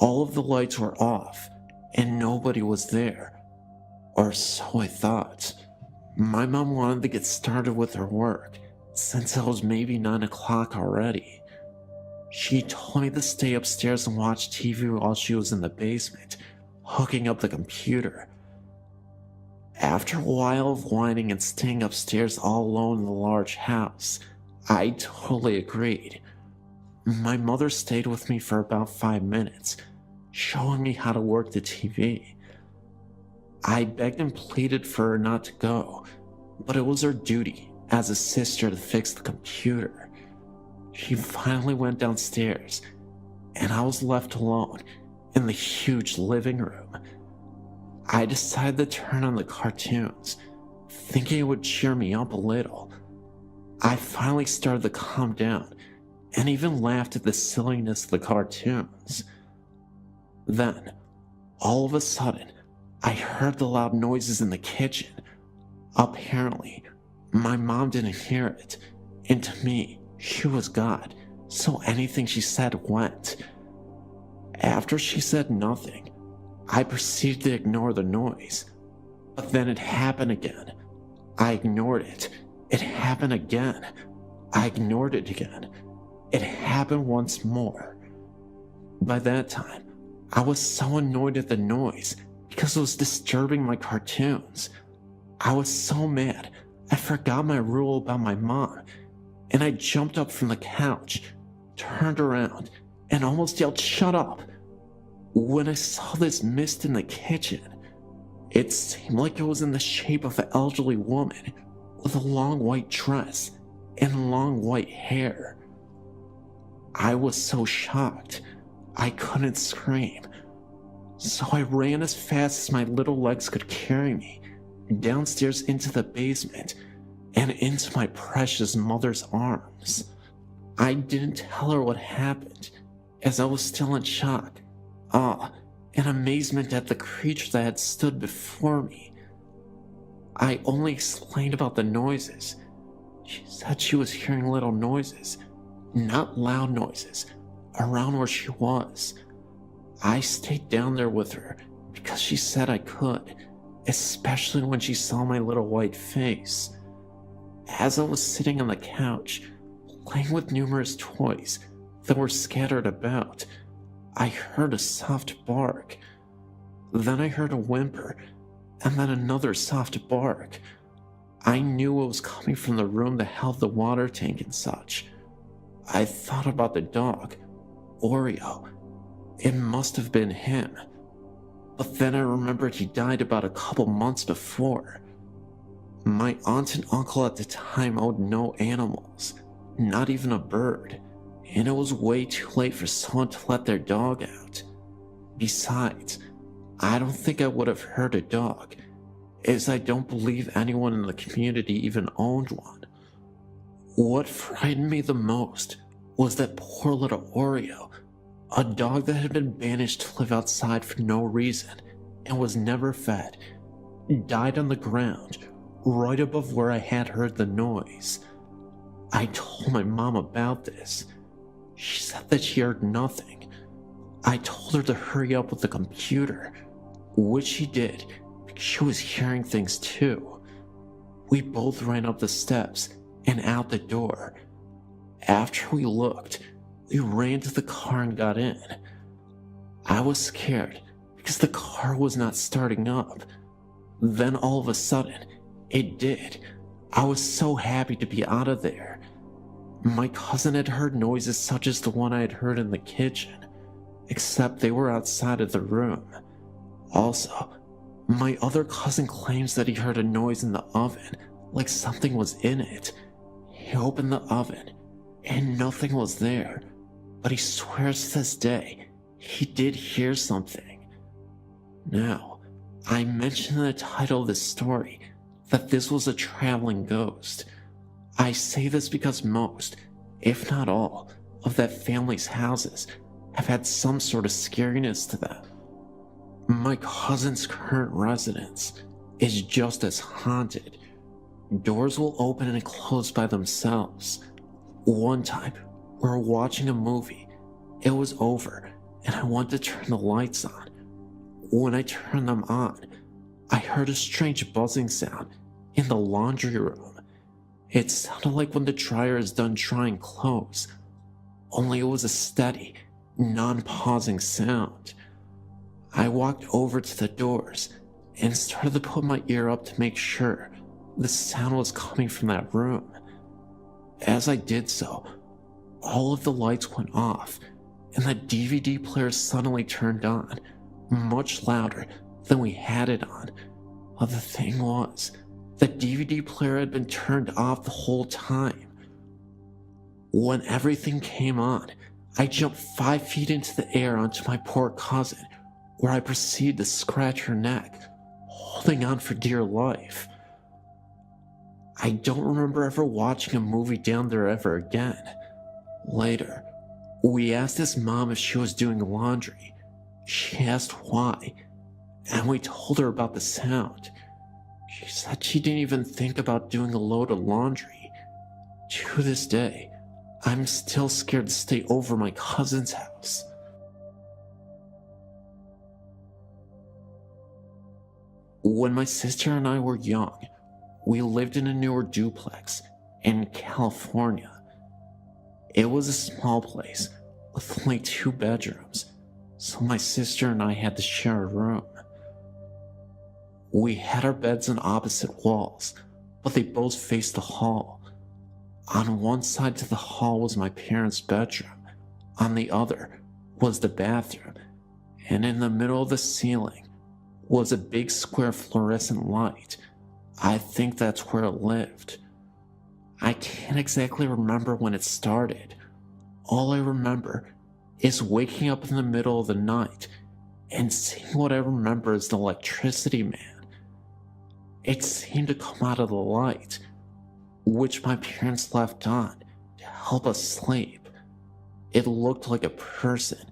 All of the lights were off and nobody was there, or so I thought. My mom wanted to get started with her work since it was maybe 9 o'clock already. She told me to stay upstairs and watch TV while she was in the basement, hooking up the computer. After a while of whining and staying upstairs all alone in the large house, I totally agreed. My mother stayed with me for about 5 minutes, showing me how to work the TV. I begged and pleaded for her not to go, but it was her duty as a sister to fix the computer. She finally went downstairs, and I was left alone in the huge living room. I decided to turn on the cartoons, thinking it would cheer me up a little. I finally started to calm down and even laughed at the silliness of the cartoons. Then, all of a sudden, I heard the loud noises in the kitchen. Apparently, my mom didn't hear it, and to me, she was God, so anything she said went. After she said nothing, I proceeded to ignore the noise. But then it happened again. I ignored it. It happened again. I ignored it again. It happened once more. By that time, I was so annoyed at the noise because it was disturbing my cartoons. I was so mad, I forgot my rule about my mom, and I jumped up from the couch, turned around, and almost yelled, "Shut up!" when I saw this mist in the kitchen. It seemed like it was in the shape of an elderly woman with a long white dress and long white hair. I was so shocked, I couldn't scream. So I ran as fast as my little legs could carry me, downstairs into the basement, and into my precious mother's arms. I didn't tell her what happened, as I was still in shock, awe, and amazement at the creature that had stood before me. I only explained about the noises. She said she was hearing little noises, not loud noises, around where she was. I stayed down there with her because she said I could, especially when she saw my little white face. As I was sitting on the couch, playing with numerous toys that were scattered about, I heard a soft bark. Then I heard a whimper, and then another soft bark. I knew it was coming from the room that held the water tank and such. I thought about the dog, Oreo. It must have been him. But then I remembered he died about a couple months before. My aunt and uncle at the time owned no animals, not even a bird, and it was way too late for someone to let their dog out. Besides, I don't think I would have hurt a dog, as I don't believe anyone in the community even owned one. What frightened me the most was that poor little Oreo, a dog that had been banished to live outside for no reason and was never fed, died on the ground right above where I had heard the noise. I told my mom about this. She said that she heard nothing. I told her to hurry up with the computer, which she did because she was hearing things too. We both ran up the steps and out the door. After we looked, we ran to the car and got in. I was scared because the car was not starting up. Then all of a sudden, it did. I was so happy to be out of there. My cousin had heard noises such as the one I had heard in the kitchen, except they were outside of the room. Also, my other cousin claims that he heard a noise in the oven, like something was in it. He opened the oven, and nothing was there, but he swears to this day he did hear something. Now, I mentioned in the title of this story that this was a traveling ghost. I say this because most, if not all, of that family's houses have had some sort of scariness to them. My cousin's current residence is just as haunted. Doors will open and close by themselves. One time, we were watching a movie. It was over, and I wanted to turn the lights on. When I turned them on, I heard a strange buzzing sound in the laundry room. It sounded like when the dryer is done drying clothes, only it was a steady, non-pausing sound. I walked over to the doors and started to put my ear up to make sure the sound was coming from that room. As I did so, all of the lights went off and the DVD player suddenly turned on, much louder than we had it on. But the thing was, the DVD player had been turned off the whole time. When everything came on, I jumped 5 feet into the air onto my poor cousin, where I proceeded to scratch her neck, holding on for dear life. I don't remember ever watching a movie down there ever again. Later, we asked his mom if she was doing laundry. She asked why, and we told her about the sound. She said she didn't even think about doing a load of laundry. To this day, I'm still scared to stay over my cousin's house. When my sister and I were young, we lived in a newer duplex in California. It was a small place with only 2 bedrooms, so my sister and I had to share a room. We had our beds on opposite walls, but they both faced the hall. On one side to the hall was my parents' bedroom, on the other was the bathroom, and in the middle of the ceiling was a big square fluorescent light. I think that's where it lived. I can't exactly remember when it started. All I remember is waking up in the middle of the night and seeing what I remember as the electricity man. It seemed to come out of the light, which my parents left on to help us sleep. It looked like a person,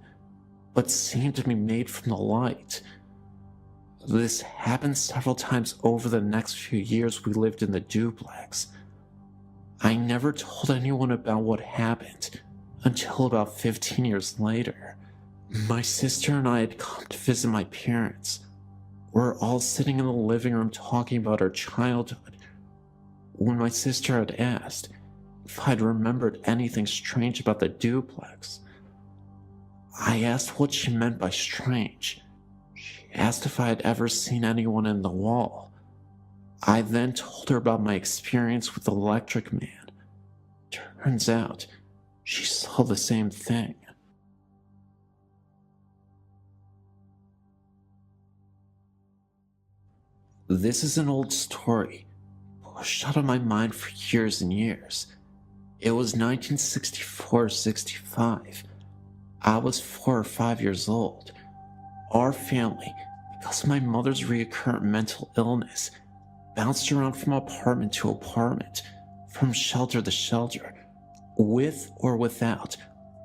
but seemed to be made from the light. This happened several times over the next few years we lived in the duplex. I never told anyone about what happened until about 15 years later. My sister and I had come to visit my parents. We're all sitting in the living room talking about our childhood when my sister had asked if I'd remembered anything strange about the duplex. I asked what she meant by strange. She asked if I had ever seen anyone in the wall. I then told her about my experience with the electric man. Turns out, she saw the same thing. This is an old story, pushed out of my mind for years and years. It was 1964-65. I was 4 or 5 years old. Our family, because of my mother's recurrent mental illness, bounced around from apartment to apartment, from shelter to shelter, with or without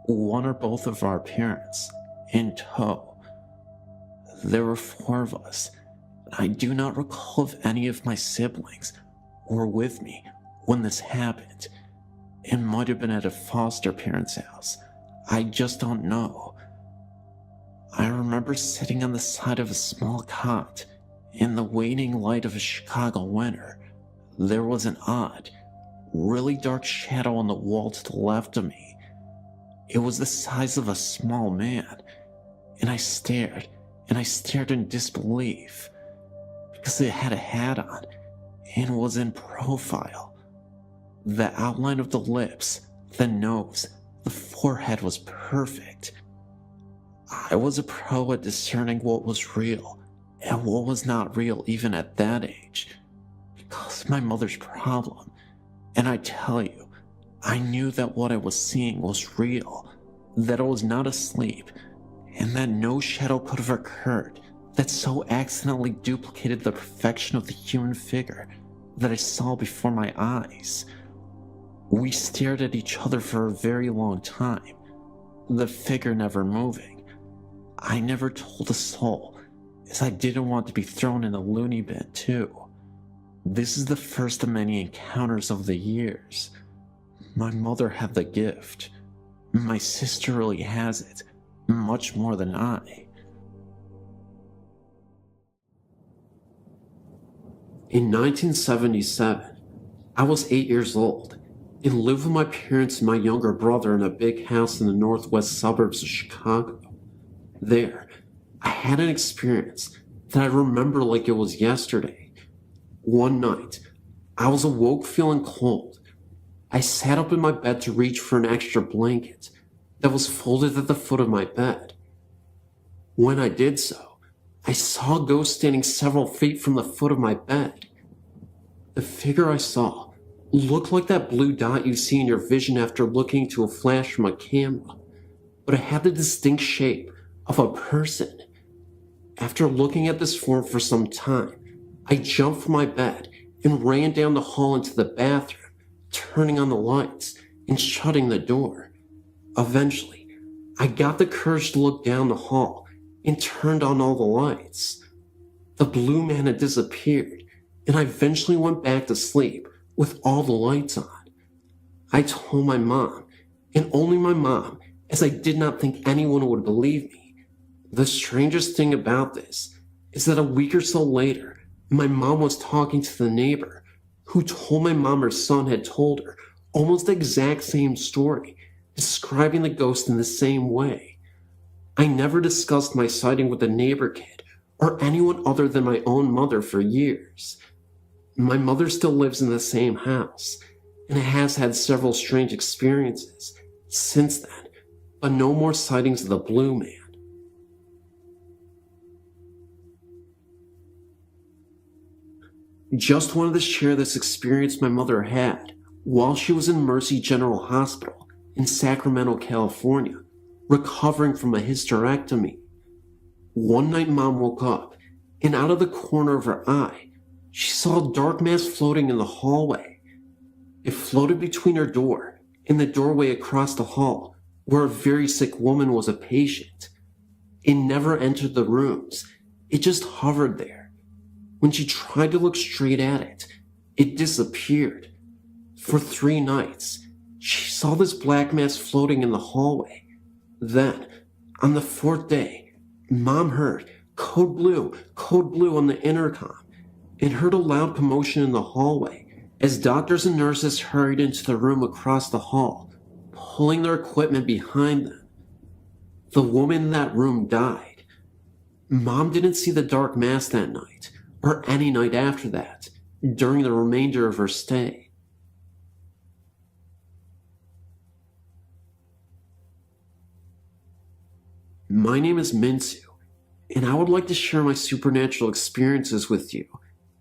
one or both of our parents in tow. There were 4 of us. I do not recall if any of my siblings were with me when this happened. It might have been at a foster parent's house. I just don't know. I remember sitting on the side of a small cot in the waning light of a Chicago winter. There was an odd, really dark shadow on the wall to the left of me. It was the size of a small man, and I stared in disbelief, because it had a hat on and was in profile. The outline of the lips, the nose, the forehead was perfect. I was a pro at discerning what was real and what was not real even at that age, because of my mother's problem. And I tell you, I knew that what I was seeing was real, that I was not asleep, and that no shadow could have occurred that so accidentally duplicated the perfection of the human figure that I saw before my eyes. We stared at each other for a very long time, the figure never moving. I never told a soul, as I didn't want to be thrown in the loony bin too. This is the first of many encounters of the years. My mother had the gift. My sister really has it, much more than I. In 1977, I was 8 years old and lived with my parents and my younger brother in a big house in the northwest suburbs of Chicago. There, I had an experience that I remember like it was yesterday. One night, I was awoke feeling cold. I sat up in my bed to reach for an extra blanket that was folded at the foot of my bed. When I did so, I saw a ghost standing several feet from the foot of my bed. The figure I saw looked like that blue dot you see in your vision after looking into a flash from a camera, but it had the distinct shape of a person. After looking at this form for some time, I jumped from my bed and ran down the hall into the bathroom, turning on the lights and shutting the door. Eventually, I got the courage to look down the hall and turned on all the lights. The blue man had disappeared, and I eventually went back to sleep with all the lights on. I told my mom, and only my mom, as I did not think anyone would believe me. The strangest thing about this is that a week or so later, my mom was talking to the neighbor, who told my mom her son had told her almost the exact same story, describing the ghost in the same way. I never discussed my sighting with the neighbor kid or anyone other than my own mother for years. My mother still lives in the same house, and has had several strange experiences since then, but no more sightings of the blue man. Just wanted to share this experience my mother had while she was in Mercy General Hospital in Sacramento, California, recovering from a hysterectomy. One night Mom woke up, and out of the corner of her eye, she saw a dark mass floating in the hallway. It floated between her door and the doorway across the hall, where a very sick woman was a patient. It never entered the rooms, it just hovered there. When she tried to look straight at it, it disappeared. For 3 nights, She saw this black mass floating in the hallway. Then, on the fourth day, Mom heard code blue on the intercom, and heard a loud commotion in the hallway as doctors and nurses hurried into the room across the hall, pulling their equipment behind them. The woman in that room died. Mom didn't see the dark mass that night, or any night after that, during the remainder of her stay. My name is Minsu, and I would like to share my supernatural experiences with you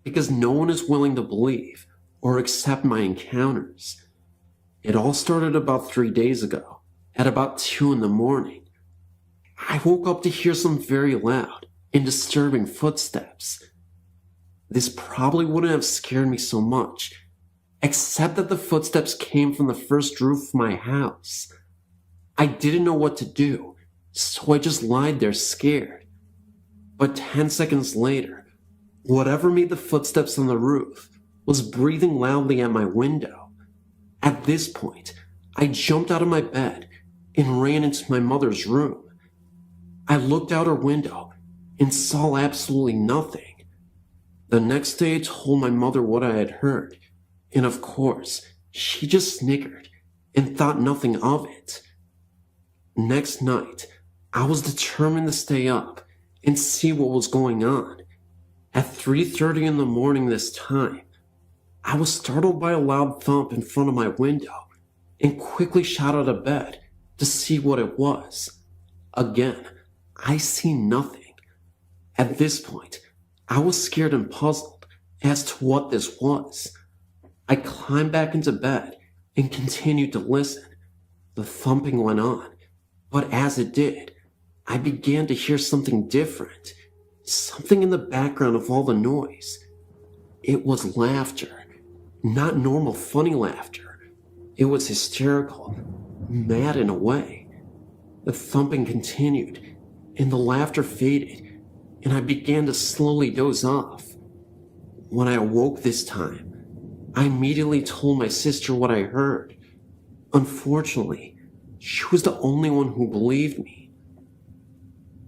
because no one is willing to believe or accept my encounters. It all started about 3 days ago, at about 2 in the morning. I woke up to hear some very loud and disturbing footsteps. This probably wouldn't have scared me so much, except that the footsteps came from the first roof of my house. I didn't know what to do, so I just lied there scared. But 10 seconds later, whatever made the footsteps on the roof was breathing loudly at my window. At this point, I jumped out of my bed and ran into my mother's room. I looked out her window and saw absolutely nothing. The next day I told my mother what I had heard, and of course, she just snickered and thought nothing of it. Next night, I was determined to stay up and see what was going on. At 3:30 in the morning this time, I was startled by a loud thump in front of my window and quickly shot out of bed to see what it was. Again, I see nothing. At this point, I was scared and puzzled as to what this was. I climbed back into bed and continued to listen. The thumping went on, but as it did, I began to hear something different, something in the background of all the noise. It was laughter, not normal funny laughter. It was hysterical, mad in a way. The thumping continued, and the laughter faded, and I began to slowly doze off. When I awoke this time, I immediately told my sister what I heard. Unfortunately, she was the only one who believed me.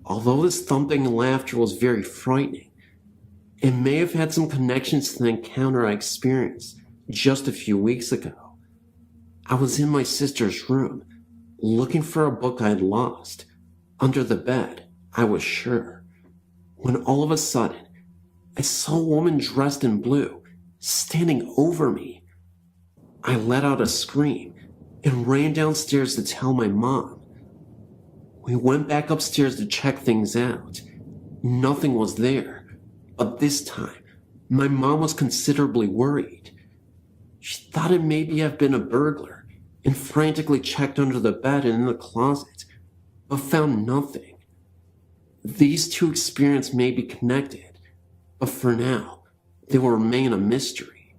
Although this thumping and laughter was very frightening, it may have had some connections to the encounter I experienced just a few weeks ago. I was in my sister's room, looking for a book I had lost. Under the bed, I was sure. When all of a sudden, I saw a woman dressed in blue standing over me. I let out a scream and ran downstairs to tell my mom. We went back upstairs to check things out. Nothing was there, but this time, my mom was considerably worried. She thought it maybe have been a burglar and frantically checked under the bed and in the closet, but found nothing. These two experiences may be connected, but for now, they will remain a mystery.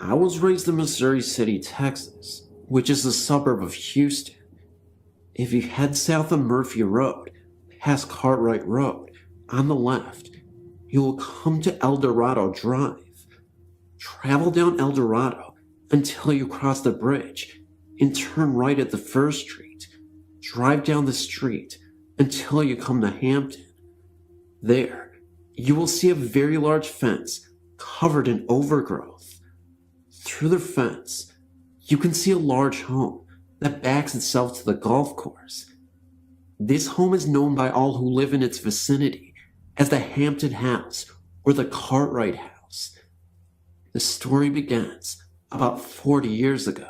I was raised in Missouri City, Texas, which is a suburb of Houston. If you head south of Murphy Road, past Cartwright Road, on the left, you will come to El Dorado Drive. Travel down El Dorado until you cross the bridge and turn right at the first street. Drive down the street until you come to Hampton. There, you will see a very large fence covered in overgrowth. Through the fence, you can see a large home that backs itself to the golf course. This home is known by all who live in its vicinity as the Hampton House or the Cartwright House. The story begins about 40 years ago.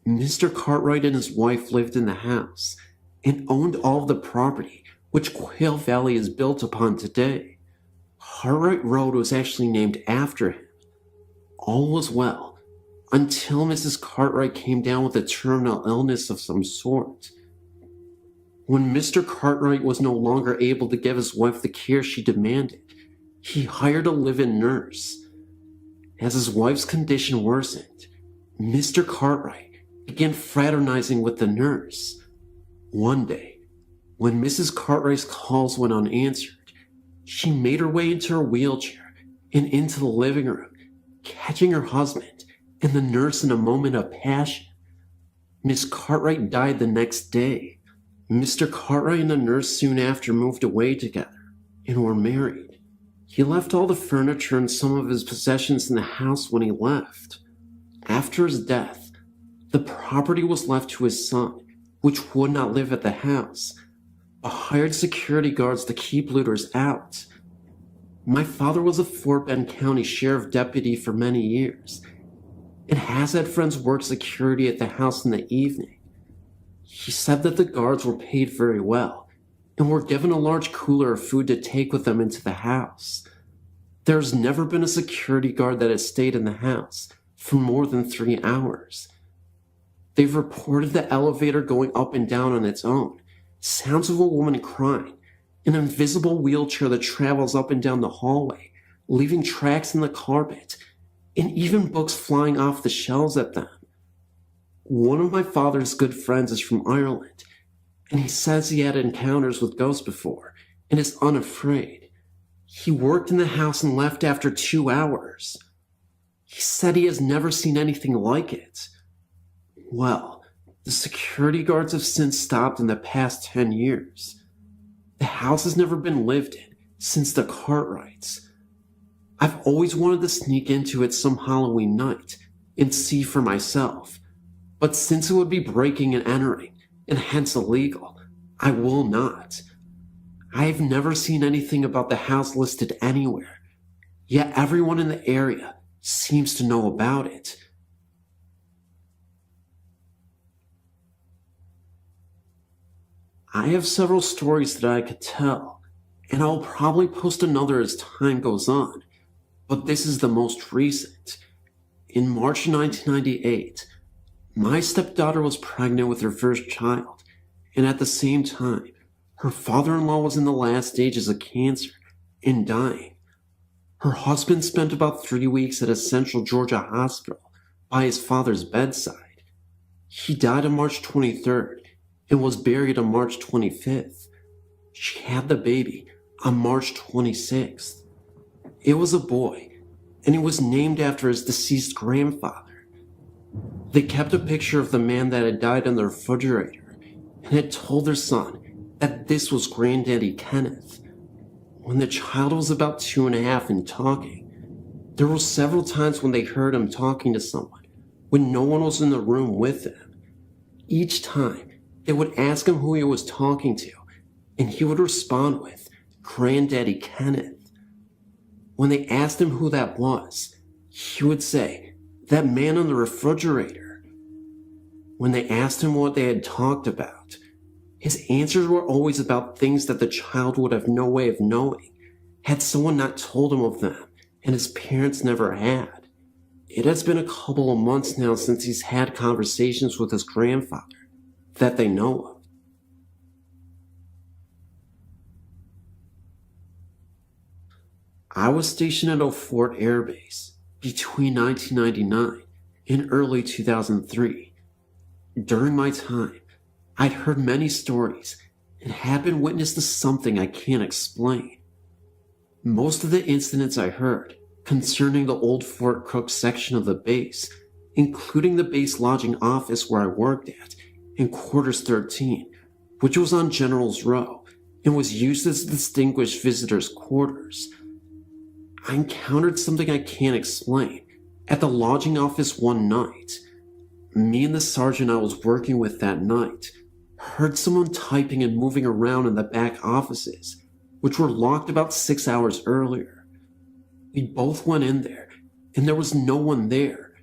Mr. Cartwright and his wife lived in the house and owned all of the property which Quail Valley is built upon today. Cartwright Road was actually named after him. All was well until Mrs. Cartwright came down with a terminal illness of some sort. When Mr. Cartwright was no longer able to give his wife the care she demanded, he hired a live-in nurse. As his wife's condition worsened, Mr. Cartwright began fraternizing with the nurse. One day, when Mrs. Cartwright's calls went unanswered, she made her way into her wheelchair and into the living room, catching her husband and the nurse in a moment of passion. Miss Cartwright died the next day. Mr. Cartwright and the nurse soon after moved away together and were married. He left all the furniture and some of his possessions in the house when he left. After his death, the property was left to his son, which would not live at the house, but hired security guards to keep looters out. My father was a Fort Bend County Sheriff deputy for many years, and has had friends work security at the house in the evening. He said that the guards were paid very well, and were given a large cooler of food to take with them into the house. There's never been a security guard that has stayed in the house for more than 3 hours. They've reported the elevator going up and down on its own, sounds of a woman crying, an invisible wheelchair that travels up and down the hallway, leaving tracks in the carpet, and even books flying off the shelves at them. One of my father's good friends is from Ireland, and he says he had encounters with ghosts before and is unafraid. He worked in the house and left after 2 hours. He said he has never seen anything like it. Well, the security guards have since stopped in the past 10 years. The house has never been lived in since the Cartwrights. I've always wanted to sneak into it some Halloween night and see for myself, but since it would be breaking and entering, and hence illegal, I will not. I have never seen anything about the house listed anywhere, yet everyone in the area seems to know about it. I have several stories that I could tell, and I'll probably post another as time goes on, but this is the most recent. In March 1998, my stepdaughter was pregnant with her first child, and at the same time, her father-in-law was in the last stages of cancer and dying. Her husband spent about 3 weeks at a Central Georgia hospital by his father's bedside. He died on March 23rd and was buried on March 25th. She had the baby on March 26th. It was a boy, and he was named after his deceased grandfather. They kept a picture of the man that had died on the refrigerator and had told their son that this was Granddaddy Kenneth. When the child was about 2.5 and talking, there were several times when they heard him talking to someone when no one was in the room with him. Each time, they would ask him who he was talking to, and he would respond with, Granddaddy Kenneth. When they asked him who that was, he would say, that man on the refrigerator. When they asked him what they had talked about, his answers were always about things that the child would have no way of knowing, had someone not told him of them, and his parents never had. It has been a couple of months now since he's had conversations with his grandfather that they know of. I was stationed at Fort Air Base between 1999 and early 2003. During my time, I'd heard many stories and had been witness to something I can't explain. Most of the incidents I heard concerning the old Fort Cook section of the base, including the base lodging office where I worked at, in Quarters 13, which was on General's Row and was used as distinguished visitors' quarters. I encountered something I can't explain at the lodging office one night. Me and the sergeant I was working with that night heard someone typing and moving around in the back offices, which were locked about 6 hours earlier. We both went in there, and there was no one there.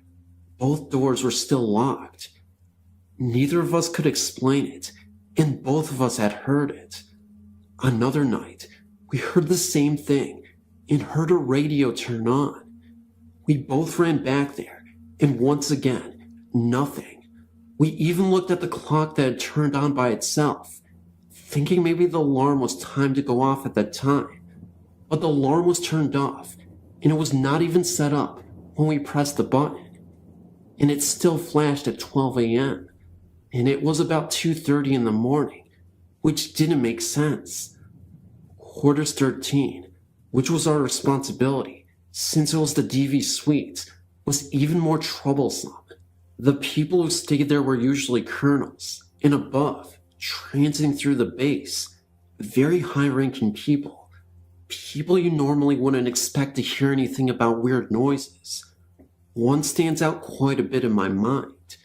Both doors were still locked. Neither of us could explain it, and both of us had heard it. Another night, we heard the same thing and heard a radio turn on. We both ran back there, and once again, nothing. We even looked at the clock that had turned on by itself, thinking maybe the alarm was timed to go off at that time. But the alarm was turned off, and it was not even set up when we pressed the button. And it still flashed at 12 a.m., and it was about 2:30 in the morning, which didn't make sense. Quarters 13, which was our responsibility, since it was the DV suite, was even more troublesome. The people who stayed there were usually colonels, and above, transiting through the base, very high-ranking people. People you normally wouldn't expect to hear anything about weird noises. One stands out quite a bit in my mind.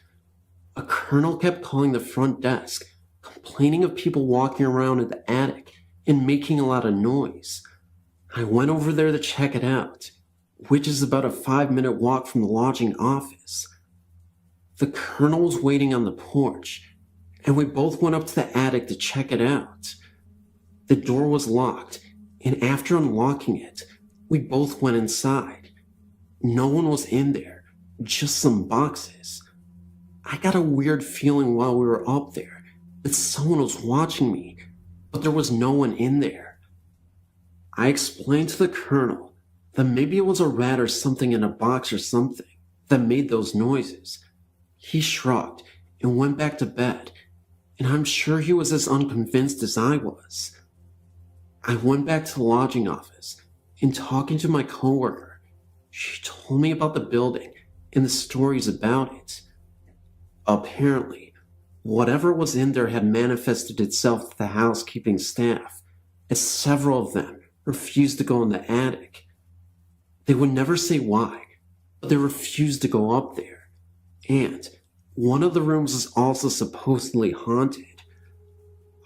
A colonel kept calling the front desk, complaining of people walking around in the attic and making a lot of noise. I went over there to check it out, which is about a 5-minute walk from the lodging office. The colonel was waiting on the porch, and we both went up to the attic to check it out. The door was locked, and after unlocking it, we both went inside. No one was in there, just some boxes. I got a weird feeling while we were up there that someone was watching me, but there was no one in there. I explained to the colonel that maybe it was a rat or something in a box or something that made those noises. He shrugged and went back to bed, and I'm sure he was as unconvinced as I was. I went back to the lodging office, and talking to my coworker, she told me about the building and the stories about it. Apparently, whatever was in there had manifested itself to the housekeeping staff, as several of them refused to go in the attic. They would never say why, but they refused to go up there. And one of the rooms is also supposedly haunted.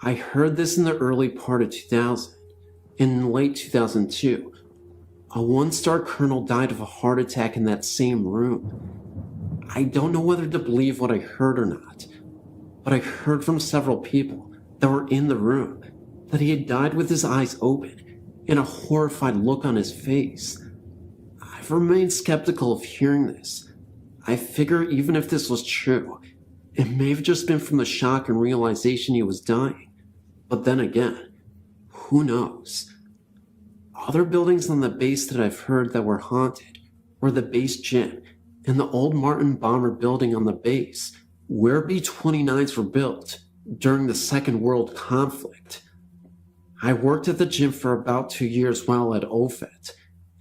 I heard this in the early part of 2000, and in late 2002, a 1-star colonel died of a heart attack in that same room. I don't know whether to believe what I heard or not, but I heard from several people that were in the room that he had died with his eyes open and a horrified look on his face. I've remained skeptical of hearing this. I figure even if this was true, it may have just been from the shock and realization he was dying. But then again, who knows? Other buildings on the base that I've heard that were haunted were the base gym and the old Martin Bomber building on the base, where B-29s were built during the Second World Conflict. I worked at the gym for about 2 years while at OFET,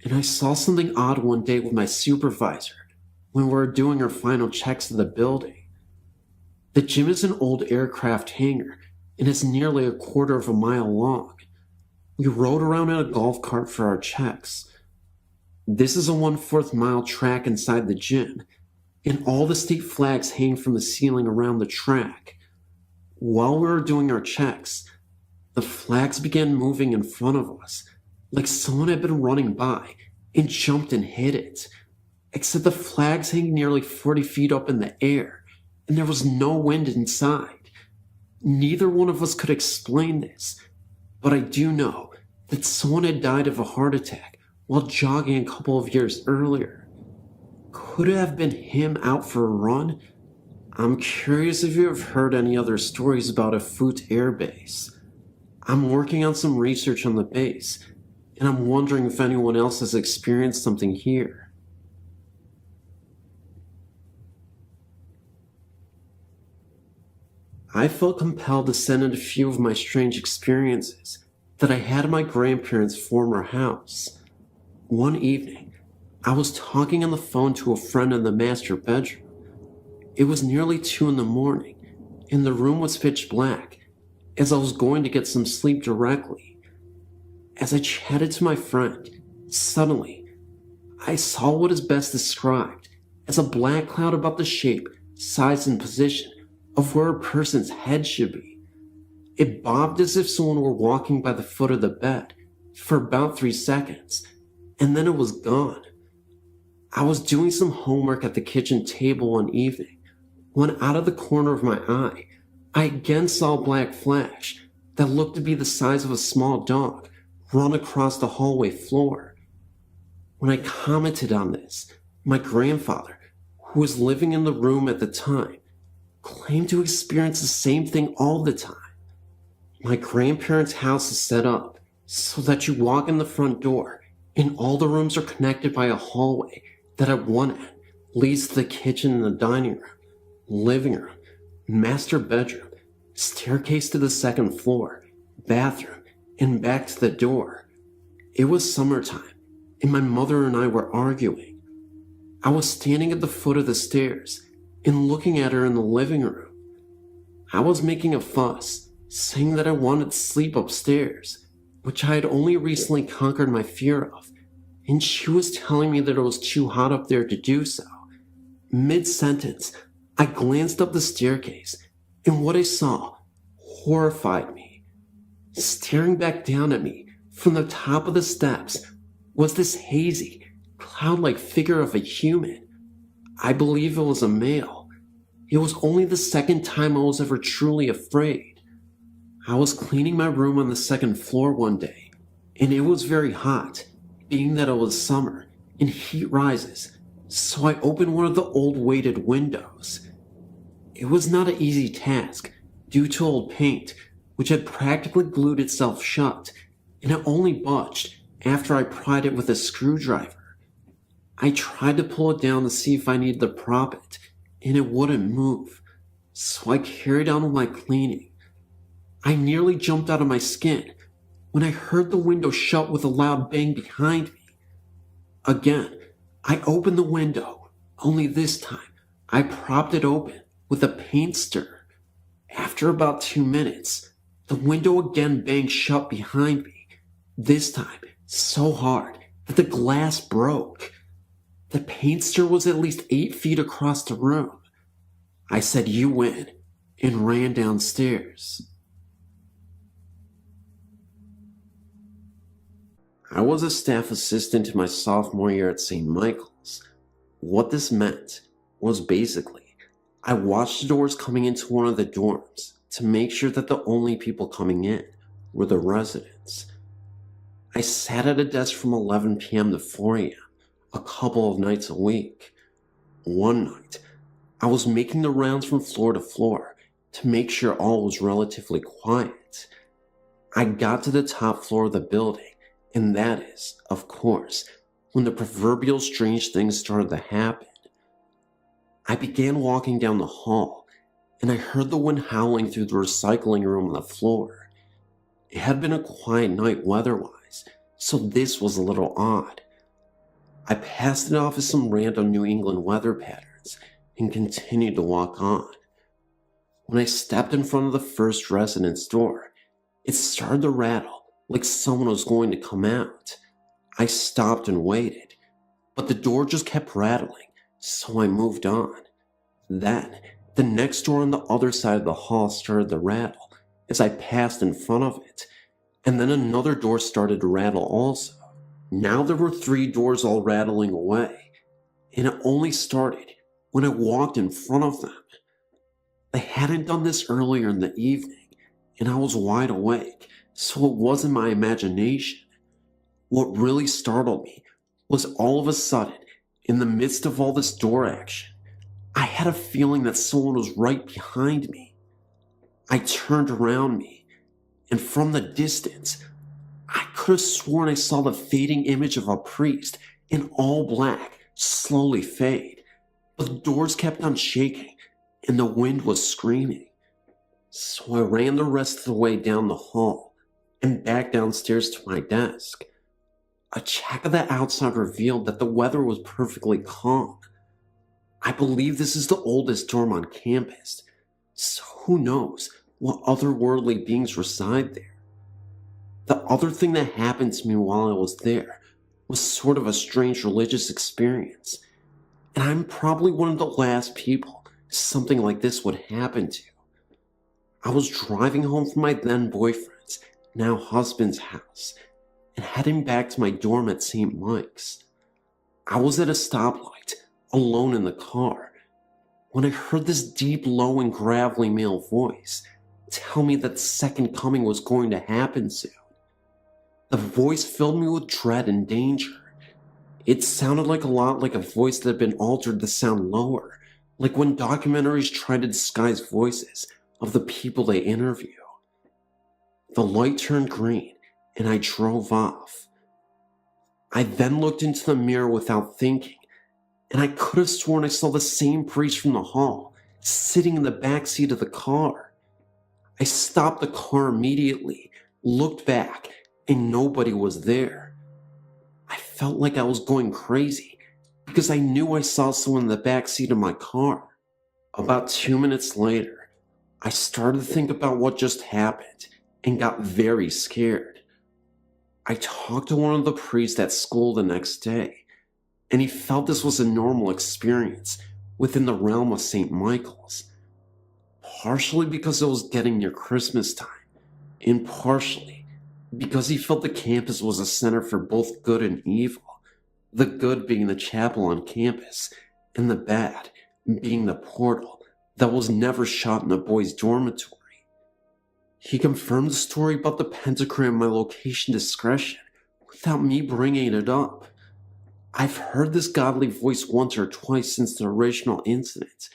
and I saw something odd one day with my supervisor when we were doing our final checks of the building. The gym is an old aircraft hangar and is nearly 1/4 mile long. We rode around in a golf cart for our checks. This is a 1/4 mile track inside the gym, and all the state flags hang from the ceiling around the track. While we were doing our checks, the flags began moving in front of us, like someone had been running by and jumped and hit it. Except the flags hang nearly 40 feet up in the air, and there was no wind inside. Neither one of us could explain this, but I do know that someone had died of a heart attack while jogging a couple of years earlier. Could it have been him out for a run? I'm curious if you have heard any other stories about a Foot Air Base. I'm working on some research on the base, and I'm wondering if anyone else has experienced something here. I felt compelled to send in a few of my strange experiences that I had in my grandparents' former house. One evening, I was talking on the phone to a friend in the master bedroom. It was nearly 2 in the morning, and the room was pitch black, as I was going to get some sleep directly. As I chatted to my friend, suddenly, I saw what is best described as a black cloud about the shape, size, and position of where a person's head should be. It bobbed as if someone were walking by the foot of the bed for about 3 seconds, and then it was gone. I was doing some homework at the kitchen table one evening when out of the corner of my eye, I again saw a black flash that looked to be the size of a small dog run across the hallway floor. When I commented on this, my grandfather, who was living in the room at the time, claimed to experience the same thing all the time. My grandparents' house is set up so that you walk in the front door and all the rooms are connected by a hallway that at one end leads to the kitchen and the dining room, living room, master bedroom, staircase to the second floor, bathroom, and back to the door. It was summertime, and my mother and I were arguing. I was standing at the foot of the stairs and looking at her in the living room. I was making a fuss, saying that I wanted to sleep upstairs, which I had only recently conquered my fear of, and she was telling me that it was too hot up there to do so. Mid-sentence, I glanced up the staircase, and what I saw horrified me. Staring back down at me from the top of the steps was this hazy, cloud-like figure of a human. I believe it was a male. It was only the second time I was ever truly afraid. I was cleaning my room on the second floor one day, and it was very hot, being that it was summer and heat rises, so I opened one of the old weighted windows. It was not an easy task due to old paint, which had practically glued itself shut, and it only budged after I pried it with a screwdriver. I tried to pull it down to see if I needed to prop it, and it wouldn't move, so I carried on with my cleaning. I nearly jumped out of my skin when I heard the window shut with a loud bang behind me. Again, I opened the window, only this time I propped it open with a paint stirrer. After about 2 minutes, the window again banged shut behind me, this time so hard that the glass broke. The paint stirrer was at least 8 feet across the room. I said, "You win," and ran downstairs. I was a staff assistant in my sophomore year at St. Michael's. What this meant was basically, I watched the doors coming into one of the dorms to make sure that the only people coming in were the residents. I sat at a desk from 11 p.m. to 4 a.m. a couple of nights a week. One night, I was making the rounds from floor to floor to make sure all was relatively quiet. I got to the top floor of the building, and that is, of course, when the proverbial strange things started to happen. I began walking down the hall, and I heard the wind howling through the recycling room on the floor. It had been a quiet night weather-wise, so this was a little odd. I passed it off as some random New England weather patterns and continued to walk on. When I stepped in front of the first resident's door, it started to rattle like someone was going to come out. I stopped and waited, but the door just kept rattling, so I moved on. Then, the next door on the other side of the hall started to rattle as I passed in front of it, and then another door started to rattle also. Now there were 3 doors all rattling away, and it only started when I walked in front of them. I hadn't done this earlier in the evening, and I was wide awake, so it wasn't my imagination. What really startled me was all of a sudden, in the midst of all this door action, I had a feeling that someone was right behind me. I turned around me, and from the distance, I could have sworn I saw the fading image of a priest in all black slowly fade, but the doors kept on shaking, and the wind was screaming. So I ran the rest of the way down the hall and back downstairs to my desk. A check of the outside revealed that the weather was perfectly calm. I believe this is the oldest dorm on campus, so who knows what otherworldly beings reside there. The other thing that happened to me while I was there was sort of a strange religious experience, and I'm probably one of the last people something like this would happen to. I was driving home from my then boyfriend's, now husband's house, and heading back to my dorm at St. Mike's. I was at a stoplight, alone in the car, when I heard this deep, low, and gravelly male voice tell me that the second coming was going to happen soon. The voice filled me with dread and danger. It sounded like a lot like a voice that had been altered to sound lower, like when documentaries try to disguise voices of the people they interview. The light turned green, and I drove off. I then looked into the mirror without thinking, and I could have sworn I saw the same priest from the hall, sitting in the back seat of the car. I stopped the car immediately, looked back, and nobody was there. I felt like I was going crazy because I knew I saw someone in the back seat of my car. About 2 minutes later, I started to think about what just happened and got very scared. I talked to one of the priests at school the next day, and he felt this was a normal experience within the realm of St. Michael's. Partially because it was getting near Christmas time, and partially because he felt the campus was a center for both good and evil, the good being the chapel on campus, and the bad being the portal that was never shot in the boys' dormitory. He confirmed the story about the pentagram and my location discretion without me bringing it up. I've heard this godly voice once or twice since the original incident,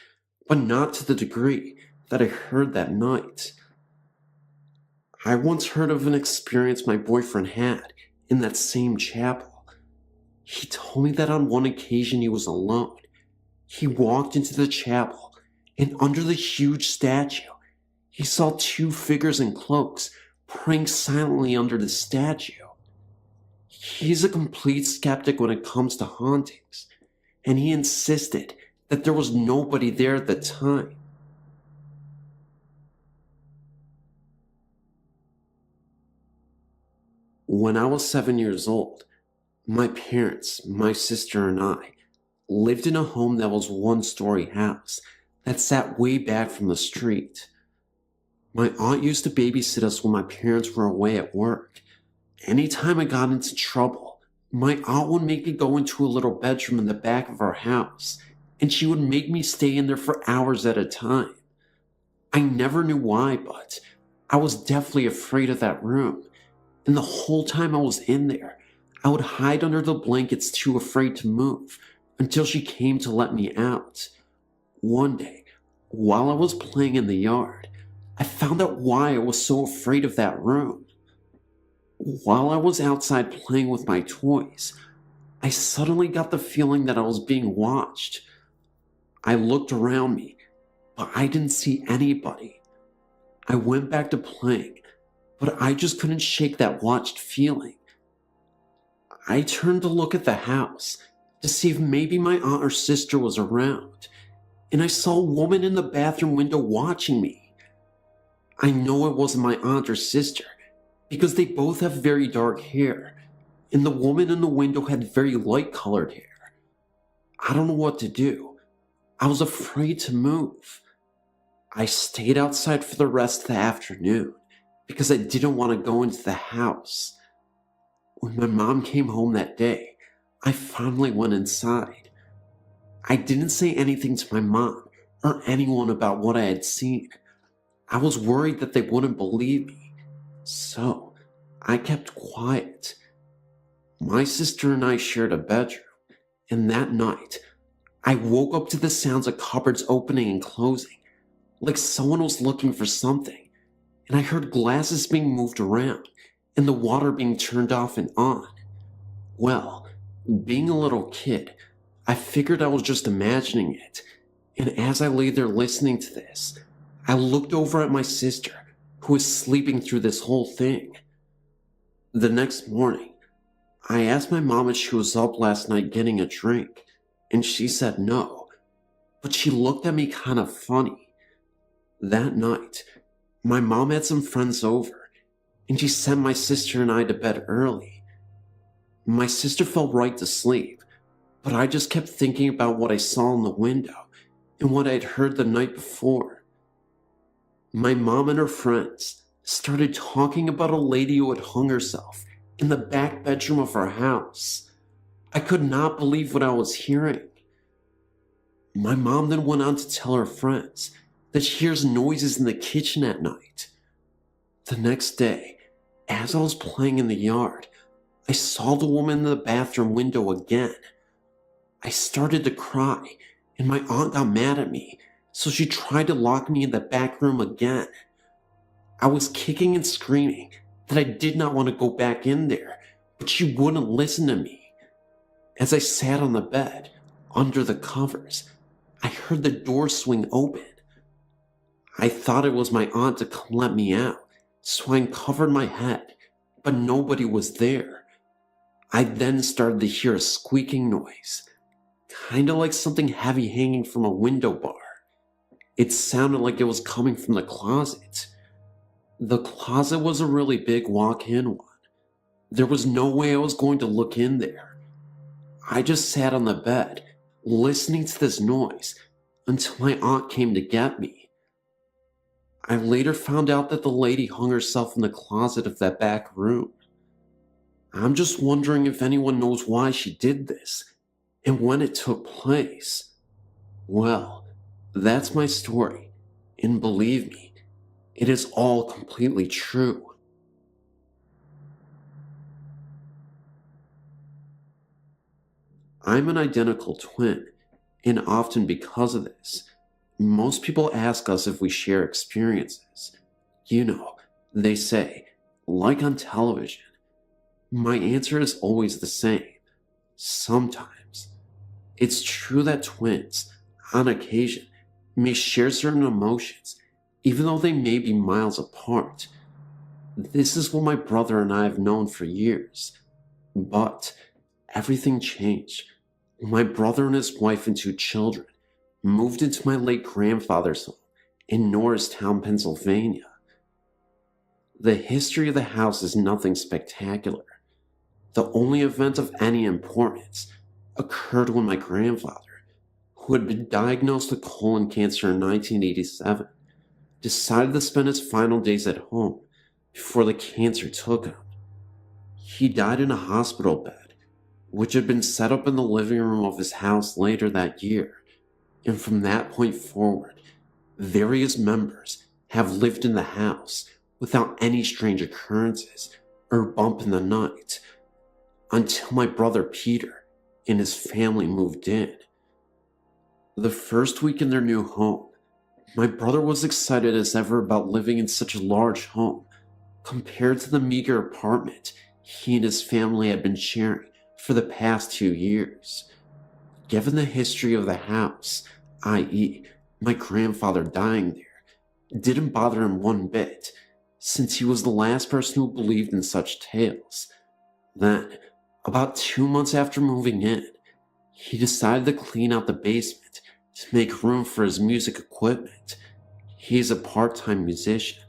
but not to the degree that I heard that night. I once heard of an experience my boyfriend had in that same chapel. He told me that on one occasion he was alone. He walked into the chapel, and under the huge statue, he saw two figures in cloaks praying silently under the statue. He's a complete skeptic when it comes to hauntings, and he insisted that there was nobody there at the time. When I was 7 years old, my parents, my sister, and I lived in a home that was a one-story house that sat way back from the street. My aunt used to babysit us when my parents were away at work. Anytime I got into trouble, my aunt would make me go into a little bedroom in the back of our house, and she would make me stay in there for hours at a time. I never knew why, but I was definitely afraid of that room, and the whole time I was in there, I would hide under the blankets too afraid to move until she came to let me out. One day, while I was playing in the yard, I found out why I was so afraid of that room. While I was outside playing with my toys, I suddenly got the feeling that I was being watched. I looked around me, but I didn't see anybody. I went back to playing, but I just couldn't shake that watched feeling. I turned to look at the house to see if maybe my aunt or sister was around, and I saw a woman in the bathroom window watching me. I know it wasn't my aunt or sister because they both have very dark hair, and the woman in the window had very light-colored hair. I don't know what to do. I was afraid to move. I stayed outside for the rest of the afternoon because I didn't want to go into the house. When my mom came home that day, I finally went inside. I didn't say anything to my mom or anyone about what I had seen. I was worried that they wouldn't believe me, so I kept quiet. My sister and I shared a bedroom, and that night, I woke up to the sounds of cupboards opening and closing, like someone was looking for something, and I heard glasses being moved around and the water being turned off and on. Well, being a little kid, I figured I was just imagining it, and as I lay there listening to this, I looked over at my sister, who was sleeping through this whole thing. The next morning, I asked my mom if she was up last night getting a drink, and she said no, but she looked at me kind of funny. That night, my mom had some friends over, and she sent my sister and I to bed early. My sister fell right to sleep, but I just kept thinking about what I saw in the window and what I'd heard the night before. My mom and her friends started talking about a lady who had hung herself in the back bedroom of our house. I could not believe what I was hearing. My mom then went on to tell her friends that she hears noises in the kitchen at night. The next day, as I was playing in the yard, I saw the woman in the bathroom window again. I started to cry, and my aunt got mad at me, so she tried to lock me in the back room again. I was kicking and screaming that I did not want to go back in there, but she wouldn't listen to me. As I sat on the bed, under the covers, I heard the door swing open. I thought it was my aunt to come let me out, so I uncovered my head, but nobody was there. I then started to hear a squeaking noise, kind of like something heavy hanging from a window bar. It sounded like it was coming from the closet. The closet was a really big walk-in one. There was no way I was going to look in there. I just sat on the bed, listening to this noise, until my aunt came to get me. I later found out that the lady hung herself in the closet of that back room. I'm just wondering if anyone knows why she did this, and when it took place. Well, that's my story, and believe me, it is all completely true. I'm an identical twin, and often because of this, most people ask us if we share experiences. You know, they say, like on television. My answer is always the same. Sometimes. It's true that twins, on occasion, may share certain emotions, even though they may be miles apart. This is what my brother and I have known for years. But everything changed when my brother and his wife and 2 children moved into my late grandfather's home in Norristown, Pennsylvania. The history of the house is nothing spectacular. The only event of any importance occurred when my grandfather, who had been diagnosed with colon cancer in 1987, decided to spend his final days at home before the cancer took him. He died in a hospital bed, which had been set up in the living room of his house later that year, and from that point forward, various members have lived in the house without any strange occurrences or bump in the night, until my brother Peter and his family moved in. The first week in their new home, my brother was excited as ever about living in such a large home compared to the meager apartment he and his family had been sharing for the past 2 years. Given the history of the house, i.e., my grandfather dying there, didn't bother him one bit, since he was the last person who believed in such tales. Then, about 2 months after moving in, he decided to clean out the basement to make room for his music equipment. He is a part-time musician,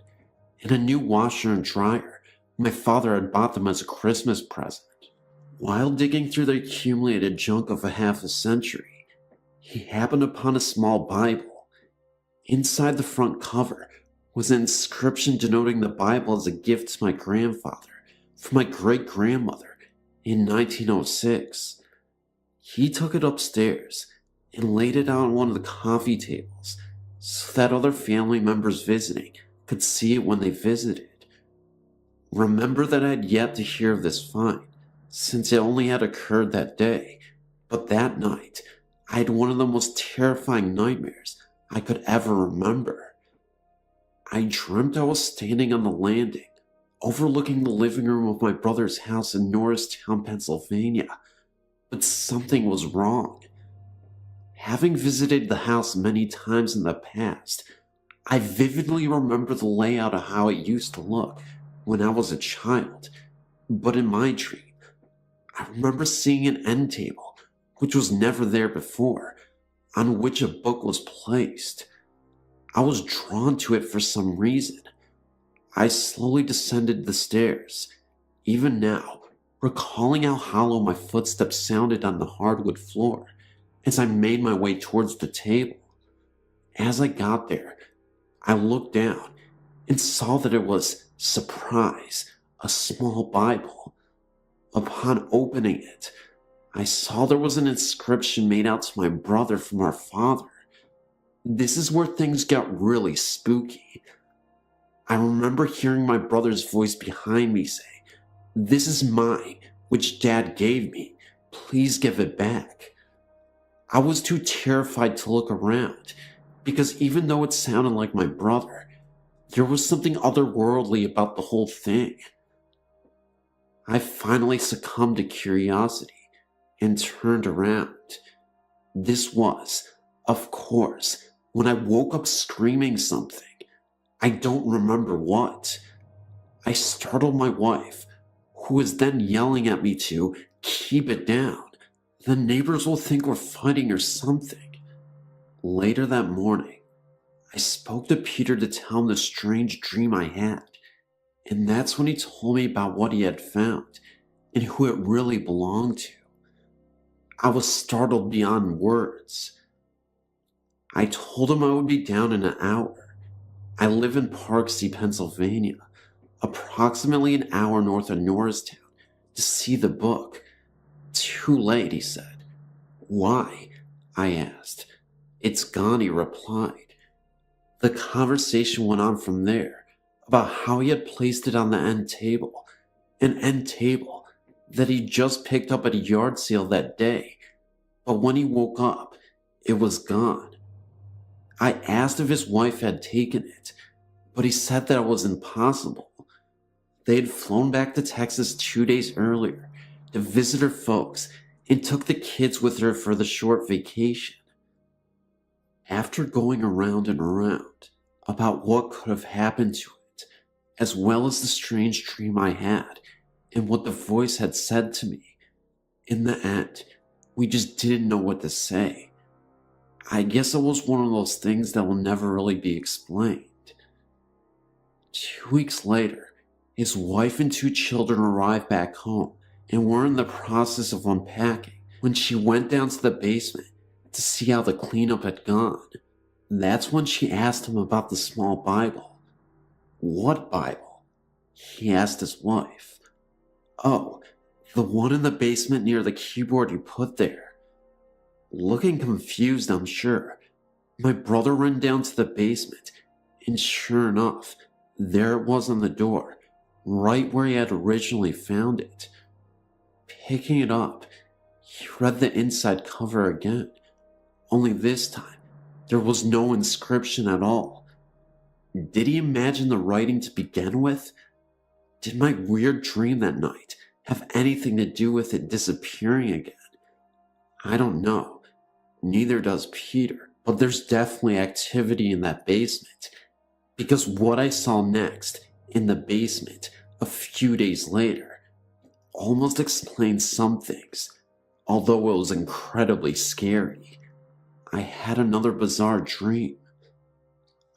and a new washer and dryer my father had bought them as a Christmas present. While digging through the accumulated junk of a half a century, he happened upon a small Bible. Inside the front cover was an inscription denoting the Bible as a gift to my grandfather from my great-grandmother in 1906. He took it upstairs and laid it out on one of the coffee tables so that other family members visiting could see it when they visited. Remember that I had yet to hear of this find, since it only had occurred that day, but that night I had one of the most terrifying nightmares I could ever remember. I dreamt I was standing on the landing, overlooking the living room of my brother's house in Norristown, Pennsylvania, but something was wrong. Having visited the house many times in the past, I vividly remember the layout of how it used to look when I was a child, but in my dream, I remember seeing an end table, which was never there before, on which a book was placed. I was drawn to it for some reason. I slowly descended the stairs, even now, recalling how hollow my footsteps sounded on the hardwood floor as I made my way towards the table. As I got there, I looked down and saw that it was, surprise, a small Bible. Upon opening it, I saw there was an inscription made out to my brother from our father. This is where things got really spooky. I remember hearing my brother's voice behind me say, "This is mine, which Dad gave me. Please give it back." I was too terrified to look around, because even though it sounded like my brother, there was something otherworldly about the whole thing. I finally succumbed to curiosity and turned around. This was, of course, when I woke up screaming something. I don't remember what. I startled my wife, who was then yelling at me to Keep it down. The neighbors will think we're fighting or something. Later that morning, I spoke to Peter to tell him the strange dream I had, and that's when he told me about what he had found and who it really belonged to. I was startled beyond words. I told him I would be down in an hour. I live in Parksea, Pennsylvania, approximately an hour north of Norristown, to see the book. Too late, he said. Why? I asked. It's gone, he replied. The conversation went on from there about how he had placed it on the end table, an end table that he just picked up at a yard sale that day, but when he woke up, it was gone. I asked if his wife had taken it, but he said that it was impossible. They had flown back to Texas 2 days earlier to visit her folks and took the kids with her for the short vacation. After going around and around about what could have happened to it, as well as the strange dream I had and what the voice had said to me, in the end, we just didn't know what to say. I guess it was one of those things that will never really be explained. 2 weeks later, his wife and 2 children arrived back home and were in the process of unpacking when she went down to the basement to see how the cleanup had gone. That's when she asked him about the small Bible. What Bible? He asked his wife. Oh, the one in the basement near the keyboard you put there. Looking confused, I'm sure, my brother ran down to the basement, and sure enough, there it was on the door, right where he had originally found it. Picking it up, he read the inside cover again, only this time, there was no inscription at all. Did he imagine the writing to begin with? Did my weird dream that night have anything to do with it disappearing again? I don't know. Neither does Peter, but there's definitely activity in that basement, because what I saw next in the basement a few days later almost explains some things, although it was incredibly scary. I had another bizarre dream.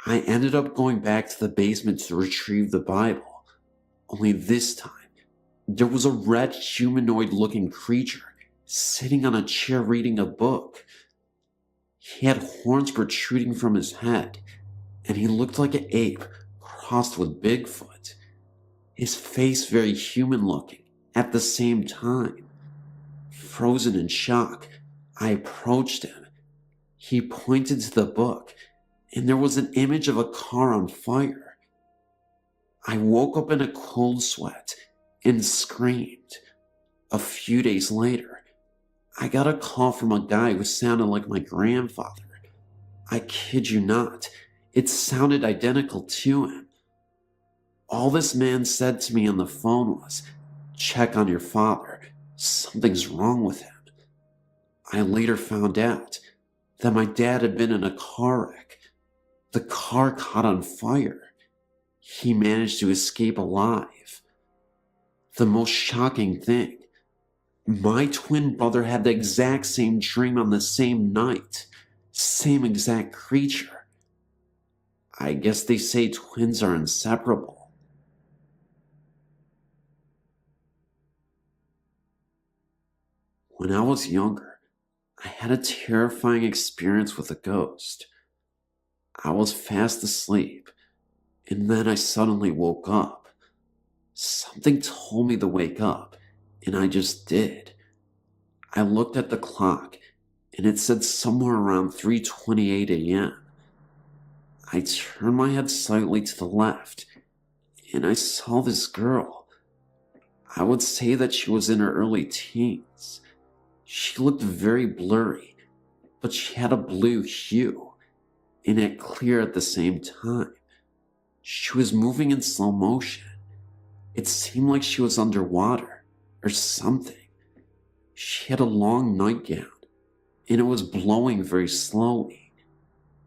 I ended up going back to the basement to retrieve the Bible, only this time there was a red humanoid-looking creature sitting on a chair reading a book. He had horns protruding from his head, and he looked like an ape crossed with Bigfoot. His face very human-looking at the same time. Frozen in shock, I approached him. He pointed to the book, and there was an image of a car on fire. I woke up in a cold sweat and screamed. A few days later, I got a call from a guy who sounded like my grandfather. I kid you not, it sounded identical to him. All this man said to me on the phone was, "Check on your father, something's wrong with him." I later found out that my dad had been in a car wreck. The car caught on fire. He managed to escape alive. The most shocking thing, my twin brother had the exact same dream on the same night. Same exact creature. I guess they say twins are inseparable. When I was younger, I had a terrifying experience with a ghost. I was fast asleep, and then I suddenly woke up. Something told me to wake up, and I just did. I looked at the clock, and it said somewhere around 3:28 a.m. I turned my head slightly to the left, and I saw this girl. I would say that she was in her early teens. She looked very blurry, but she had a blue hue, and yet clear at the same time. She was moving in slow motion. It seemed like she was underwater, or something. She had a long nightgown, and it was blowing very slowly.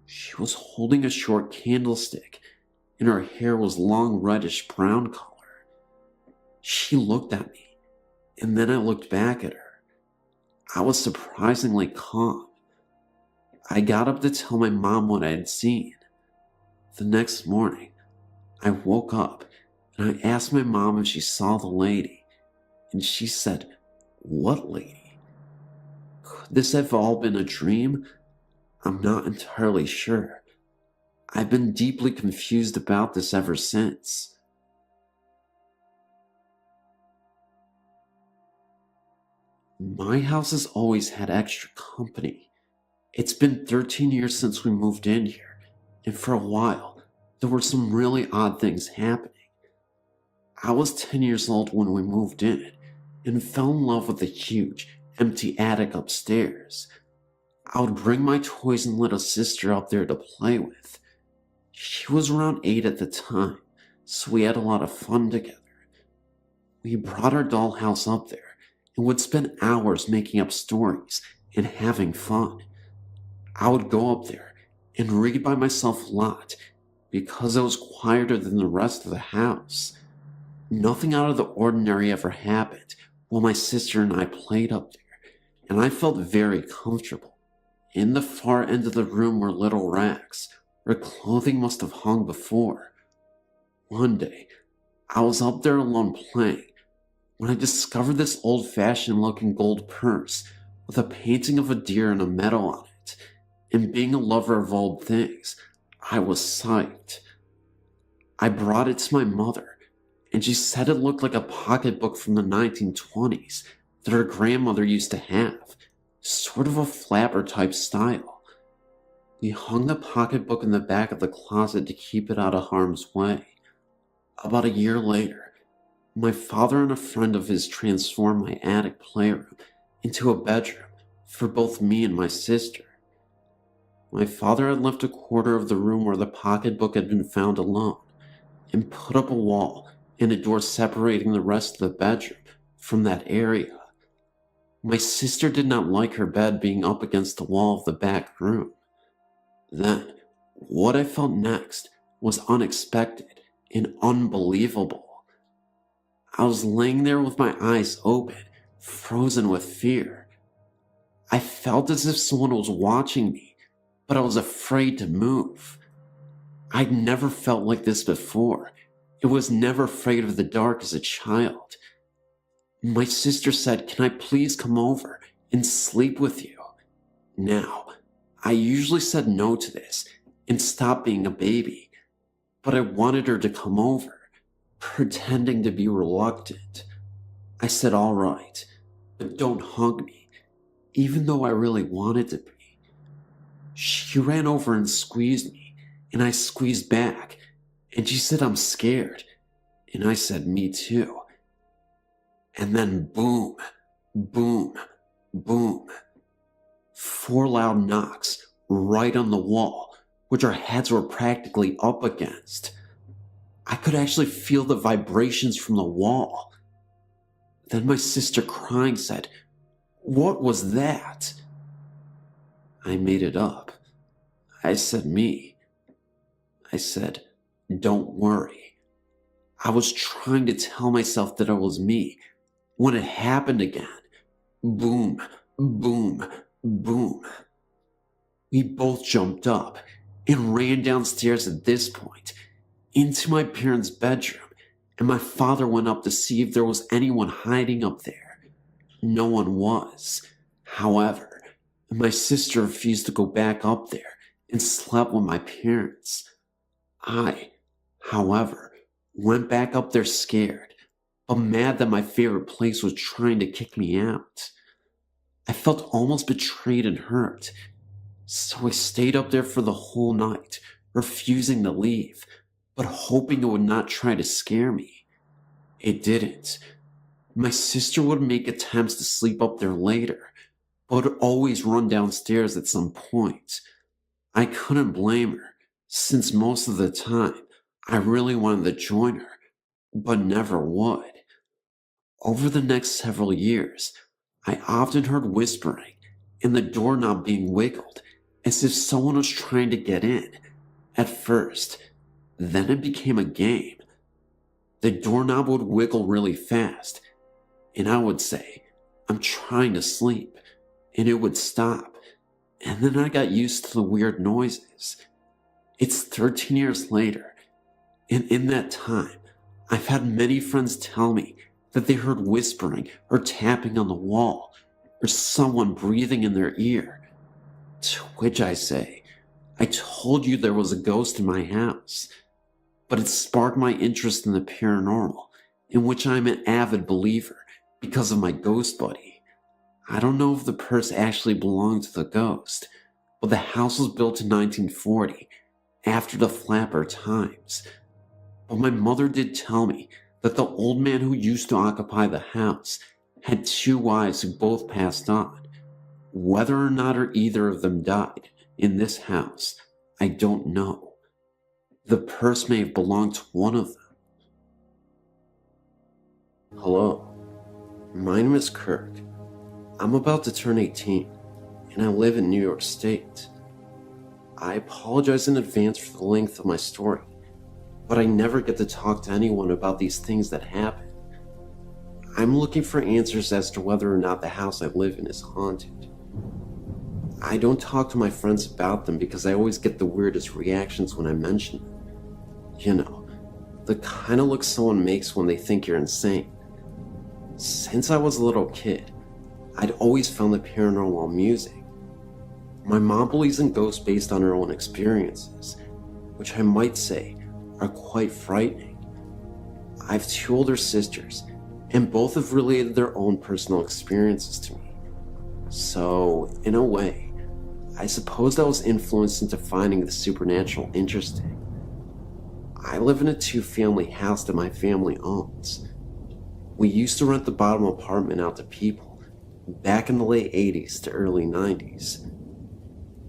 She was holding a short candlestick, and her hair was long reddish brown color. She looked at me, And then I looked back at her. I was surprisingly calm. I got up to tell my mom what I had seen. The next morning, I woke up and I asked my mom if she saw the lady, and she said, "What lady?" Could this have all been a dream? I'm not entirely sure. I've been deeply confused about this ever since. My house has always had extra company. It's been 13 years since we moved in here, and for a while, there were some really odd things happening. I was 10 years old when we moved in, and fell in love with the huge, empty attic upstairs. I would bring my toys and little sister up there to play with. She was around 8 at the time, so we had a lot of fun together. We brought our dollhouse up there and would spend hours making up stories and having fun. I would go up there and read by myself a lot because it was quieter than the rest of the house. Nothing out of the ordinary ever happened while my sister and I played up there, and I felt very comfortable. In the far end of the room were little racks where clothing must have hung before. One day, I was up there alone playing when I discovered this old-fashioned looking gold purse with a painting of a deer and a medal on it, and being a lover of old things, I was psyched. I brought it to my mother, and she said it looked like a pocketbook from the 1920s that her grandmother used to have, sort of a flapper type style. We hung the pocketbook in the back of the closet to keep it out of harm's way. About a year later, my father and a friend of his transformed my attic playroom into a bedroom for both me and my sister. My father had left a quarter of the room where the pocketbook had been found alone, and put up a wall and a door separating the rest of the bedroom from that area. My sister did not like her bed being up against the wall of the back room. Then, what I felt next was unexpected and unbelievable. I was laying there with my eyes open, frozen with fear. I felt as if someone was watching me, but I was afraid to move. I'd never felt like this before. I was never afraid of the dark as a child. My sister said, "Can I please come over and sleep with you?" Now, I usually said no to this and stopped being a baby, but I wanted her to come over, pretending to be reluctant. I said, "All right, but don't hug me," even though I really wanted to be. She ran over and squeezed me, and I squeezed back, and she said, "I'm scared," and I said, "Me too." And then boom, boom, boom. 4 loud knocks right on the wall, which our heads were practically up against. I could actually feel the vibrations from the wall. Then my sister, crying, said, "What was that?" I made it up. I said, "Me." I said, "Don't worry." I was trying to tell myself that it was me when it happened again. Boom, boom, boom. We both jumped up and ran downstairs at this point, into my parents' bedroom, and my father went up to see if there was anyone hiding up there. No one was. However, my sister refused to go back up there and slept with my parents. I, however, went back up there scared, but mad that my favorite place was trying to kick me out. I felt almost betrayed and hurt, so I stayed up there for the whole night, refusing to leave, but hoping it would not try to scare me. It didn't. My sister would make attempts to sleep up there later, but would always run downstairs at some point. I couldn't blame her, since most of the time I really wanted to join her, but never would. Over the next several years, I often heard whispering and the doorknob being wiggled as if someone was trying to get in. At first, then it became a game. The doorknob would wiggle really fast, and I would say, "I'm trying to sleep," and it would stop. And then I got used to the weird noises. It's 13 years later, and in that time, I've had many friends tell me that they heard whispering or tapping on the wall, or someone breathing in their ear. To which I say, "I told you there was a ghost in my house." But it sparked my interest in the paranormal, in which I'm an avid believer because of my ghost buddy. I don't know if the purse actually belonged to the ghost, but the house was built in 1940, after the flapper times. But my mother did tell me that the old man who used to occupy the house had 2 wives who both passed on. Whether or not either of them died in this house, I don't know. The purse may have belonged to one of them. Hello, my name is Kirk. I'm about to turn 18, and I live in New York State. I apologize in advance for the length of my story, but I never get to talk to anyone about these things that happen. I'm looking for answers as to whether or not the house I live in is haunted. I don't talk to my friends about them because I always get the weirdest reactions when I mention them. You know, the kind of look someone makes when they think you're insane. Since I was a little kid, I'd always found the paranormal amusing. My mom believes in ghosts based on her own experiences, which I might say are quite frightening. I have 2 older sisters, and both have related their own personal experiences to me. So, in a way, I suppose I was influenced into finding the supernatural interesting. I live in a 2-family house that my family owns. We used to rent the bottom apartment out to people back in the late 80s to early 90s.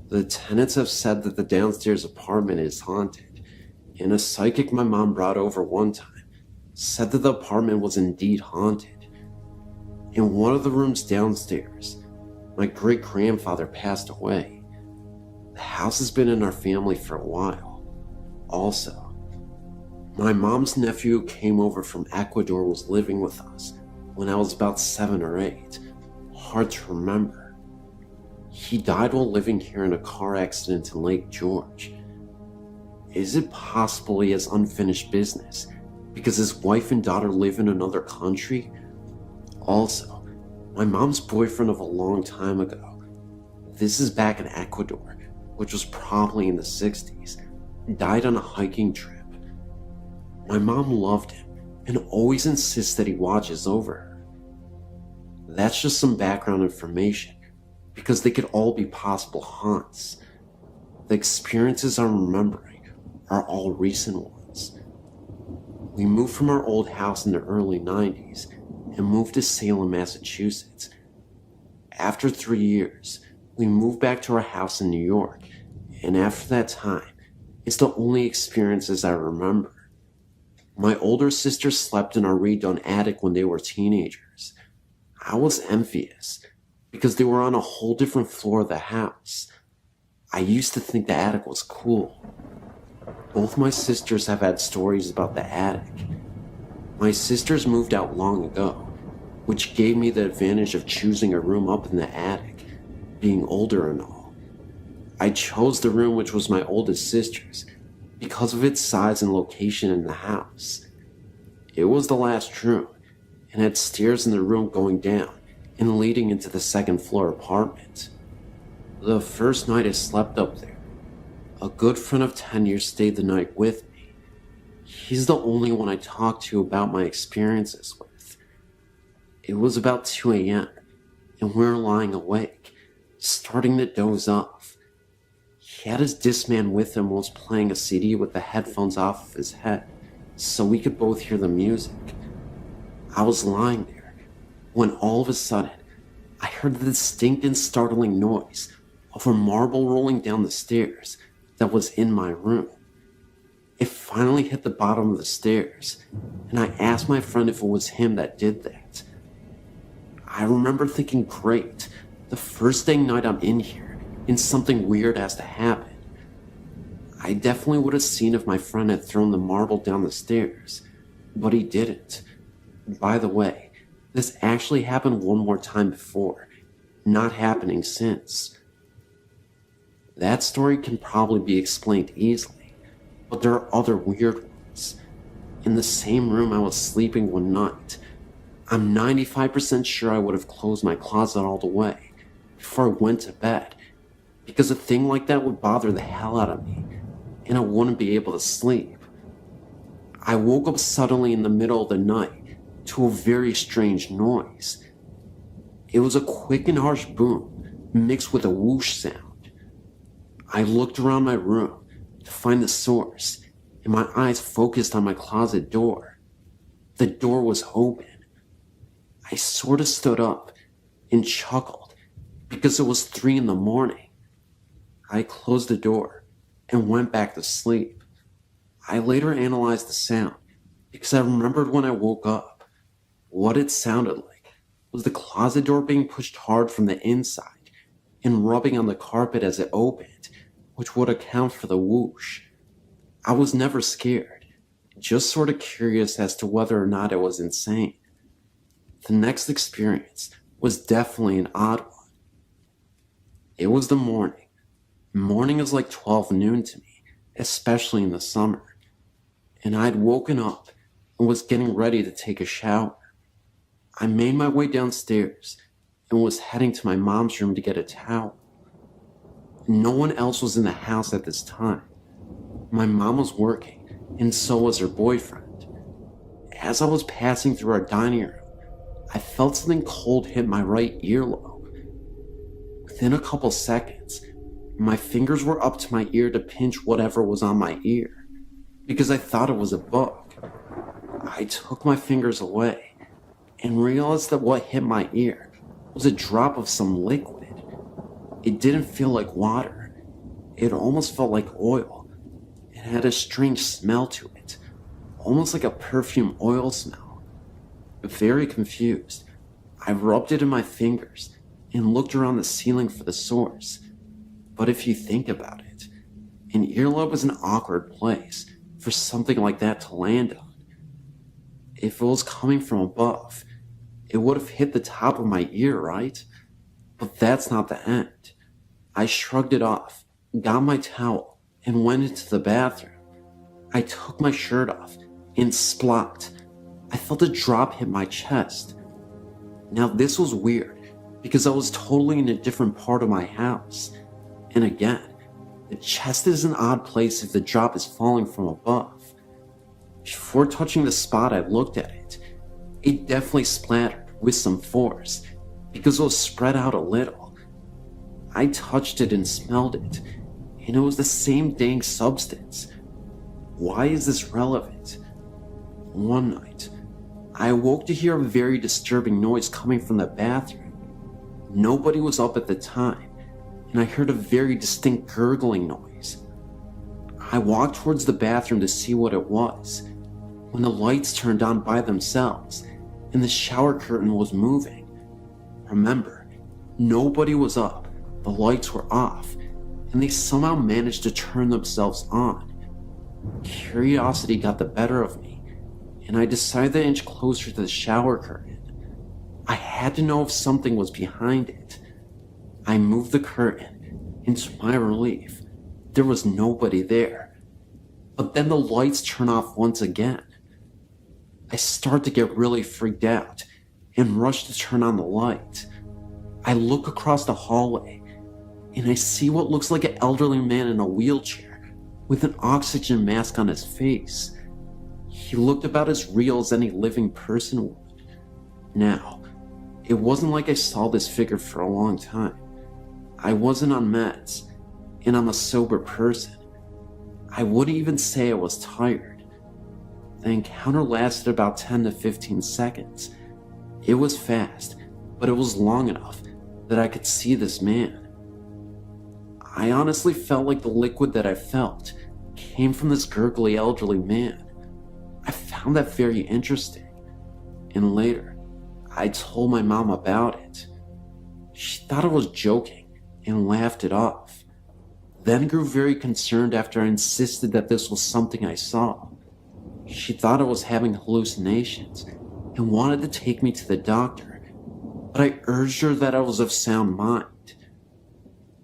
The tenants have said that the downstairs apartment is haunted, and a psychic my mom brought over one time said that the apartment was indeed haunted. In one of the rooms downstairs, my great-grandfather passed away. The house has been in our family for a while. Also, my mom's nephew who came over from Ecuador was living with us when I was about 7 or 8. Hard to remember. He died while living here in a car accident in Lake George. Is it possible he has unfinished business because his wife and daughter live in another country? Also, my mom's boyfriend of a long time ago, this is back in Ecuador, which was probably in the 60s, died on a hiking trip. My mom loved him and always insists that he watches over her. That's just some background information, because they could all be possible haunts. The experiences I'm remembering are all recent ones. We moved from our old house in the early 90s and moved to Salem, Massachusetts. After 3 years, we moved back to our house in New York, and after that time, it's the only experiences I remember. My older sisters slept in our redone attic when they were teenagers. I was envious because they were on a whole different floor of the house. I used to think the attic was cool. Both my sisters have had stories about the attic. My sisters moved out long ago, which gave me the advantage of choosing a room up in the attic, being older and all. I chose the room which was my oldest sister's because of its size and location in the house. It was the last room and had stairs in the room going down and leading into the 2nd floor apartment. The first night I slept up there, a good friend of 10 years stayed the night with me. He's the only one I talked to about my experiences with. It was about 2 a.m. and we were lying awake, starting to doze off. He had his Discman with him and was playing a CD with the headphones off of his head, so we could both hear the music. I was lying there, when all of a sudden, I heard the distinct and startling noise of a marble rolling down the stairs that was in my room. It finally hit the bottom of the stairs, and I asked my friend if it was him that did that. I remember thinking, great, the first dang night I'm in here, and something weird has to happen. I definitely would have seen if my friend had thrown the marble down the stairs, but he didn't. By the way, This actually happened one more time before, not happening since. That story can probably be explained easily, but there are other weird ones. In the same room I was sleeping one night, I'm 95% sure I would have closed my closet all the way before I went to bed, because a thing like that would bother the hell out of me, and I wouldn't be able to sleep. I woke up suddenly in the middle of the night to a very strange noise. It was a quick and harsh boom mixed with a whoosh sound. I looked around my room to find the source, and my eyes focused on my closet door. The door was open. I sort of stood up and chuckled because it was 3 a.m. I closed the door and went back to sleep. I later analyzed the sound because I remembered when I woke up, what it sounded like was the closet door being pushed hard from the inside and rubbing on the carpet as it opened, which would account for the whoosh. I was never scared, just sort of curious as to whether or not it was insane. The next experience was definitely an odd one. It was the morning. Morning is like 12 noon to me, especially in the summer. And I'd woken up and was getting ready to take a shower. I made my way downstairs and was heading to my mom's room to get a towel. No one else was in the house at this time. My mom was working, and so was her boyfriend. As I was passing through our dining room, I felt something cold hit my right earlobe. Within a couple seconds, my fingers were up to my ear to pinch whatever was on my ear, because I thought it was a bug. I took my fingers away and realized that what hit my ear was a drop of some liquid. It didn't feel like water. It almost felt like oil. It had a strange smell to it, almost like a perfume oil smell. Very confused, I rubbed it in my fingers and looked around the ceiling for the source. But if you think about it, an earlobe is an awkward place for something like that to land on. If it was coming from above, it would have hit the top of my ear, right? But that's not the end. I shrugged it off, got my towel, and went into the bathroom. I took my shirt off, and splot, I felt a drop hit my chest. Now this was weird, because I was totally in a different part of my house. And again, the chest is an odd place if the drop is falling from above. Before touching the spot, I looked at it. It definitely splattered with some force, because it was spread out a little. I touched it and smelled it, and it was the same dang substance. Why is this relevant? One night, I awoke to hear a very disturbing noise coming from the bathroom. Nobody was up at the time, and I heard a very distinct gurgling noise. I walked towards the bathroom to see what it was, when the lights turned on by themselves, and the shower curtain was moving. Remember, nobody was up. The lights were off, and they somehow managed to turn themselves on. Curiosity got the better of me, and I decided to inch closer to the shower curtain. I had to know if something was behind it. I moved the curtain, and to my relief, there was nobody there. But then the lights turn off once again. I start to get really freaked out, and rush to turn on the light. I look across the hallway, and I see what looks like an elderly man in a wheelchair with an oxygen mask on his face. He looked about as real as any living person would. Now, it wasn't like I saw this figure for a long time. I wasn't on meds, and I'm a sober person. I wouldn't even say I was tired. The encounter lasted about 10 to 15 seconds. It was fast, but it was long enough that I could see this man. I honestly felt like the liquid that I felt came from this gurgly elderly man. I found that very interesting, and later, I told my mom about it. She thought I was joking and laughed it off, then grew very concerned after I insisted that this was something I saw. She thought I was having hallucinations and wanted to take me to the doctor, but I urged her that I was of sound mind.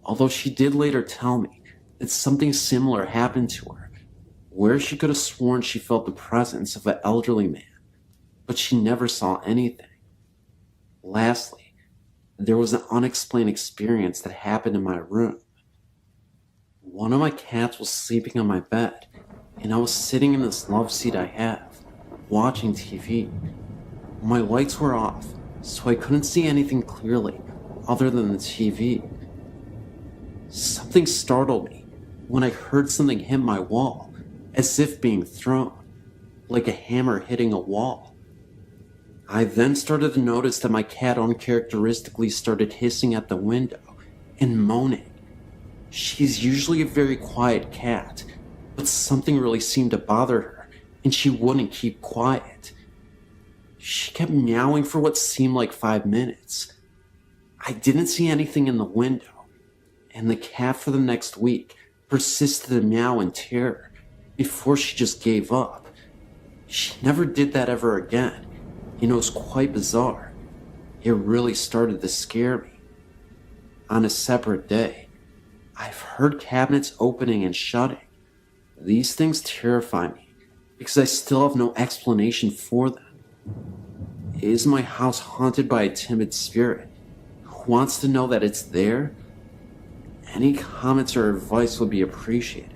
Although she did later tell me that something similar happened to her, where she could have sworn she felt the presence of an elderly man, but she never saw anything. Lastly, there was an unexplained experience that happened in my room. One of my cats was sleeping on my bed, and I was sitting in this love seat I have, watching TV. My lights were off, so I couldn't see anything clearly other than the TV. Something startled me when I heard something hit my wall, as if being thrown, like a hammer hitting a wall. I then started to notice that my cat uncharacteristically started hissing at the window and moaning. She's usually a very quiet cat, but something really seemed to bother her, and she wouldn't keep quiet. She kept meowing for what seemed like 5 minutes. I didn't see anything in the window, and the cat for the next week persisted to meow in terror before she just gave up. She never did that ever again, and it was quite bizarre. It really started to scare me. On a separate day, I've heard cabinets opening and shutting. These things terrify me because I still have no explanation for them. Is my house haunted by a timid spirit who wants to know that it's there? Any comments or advice would be appreciated.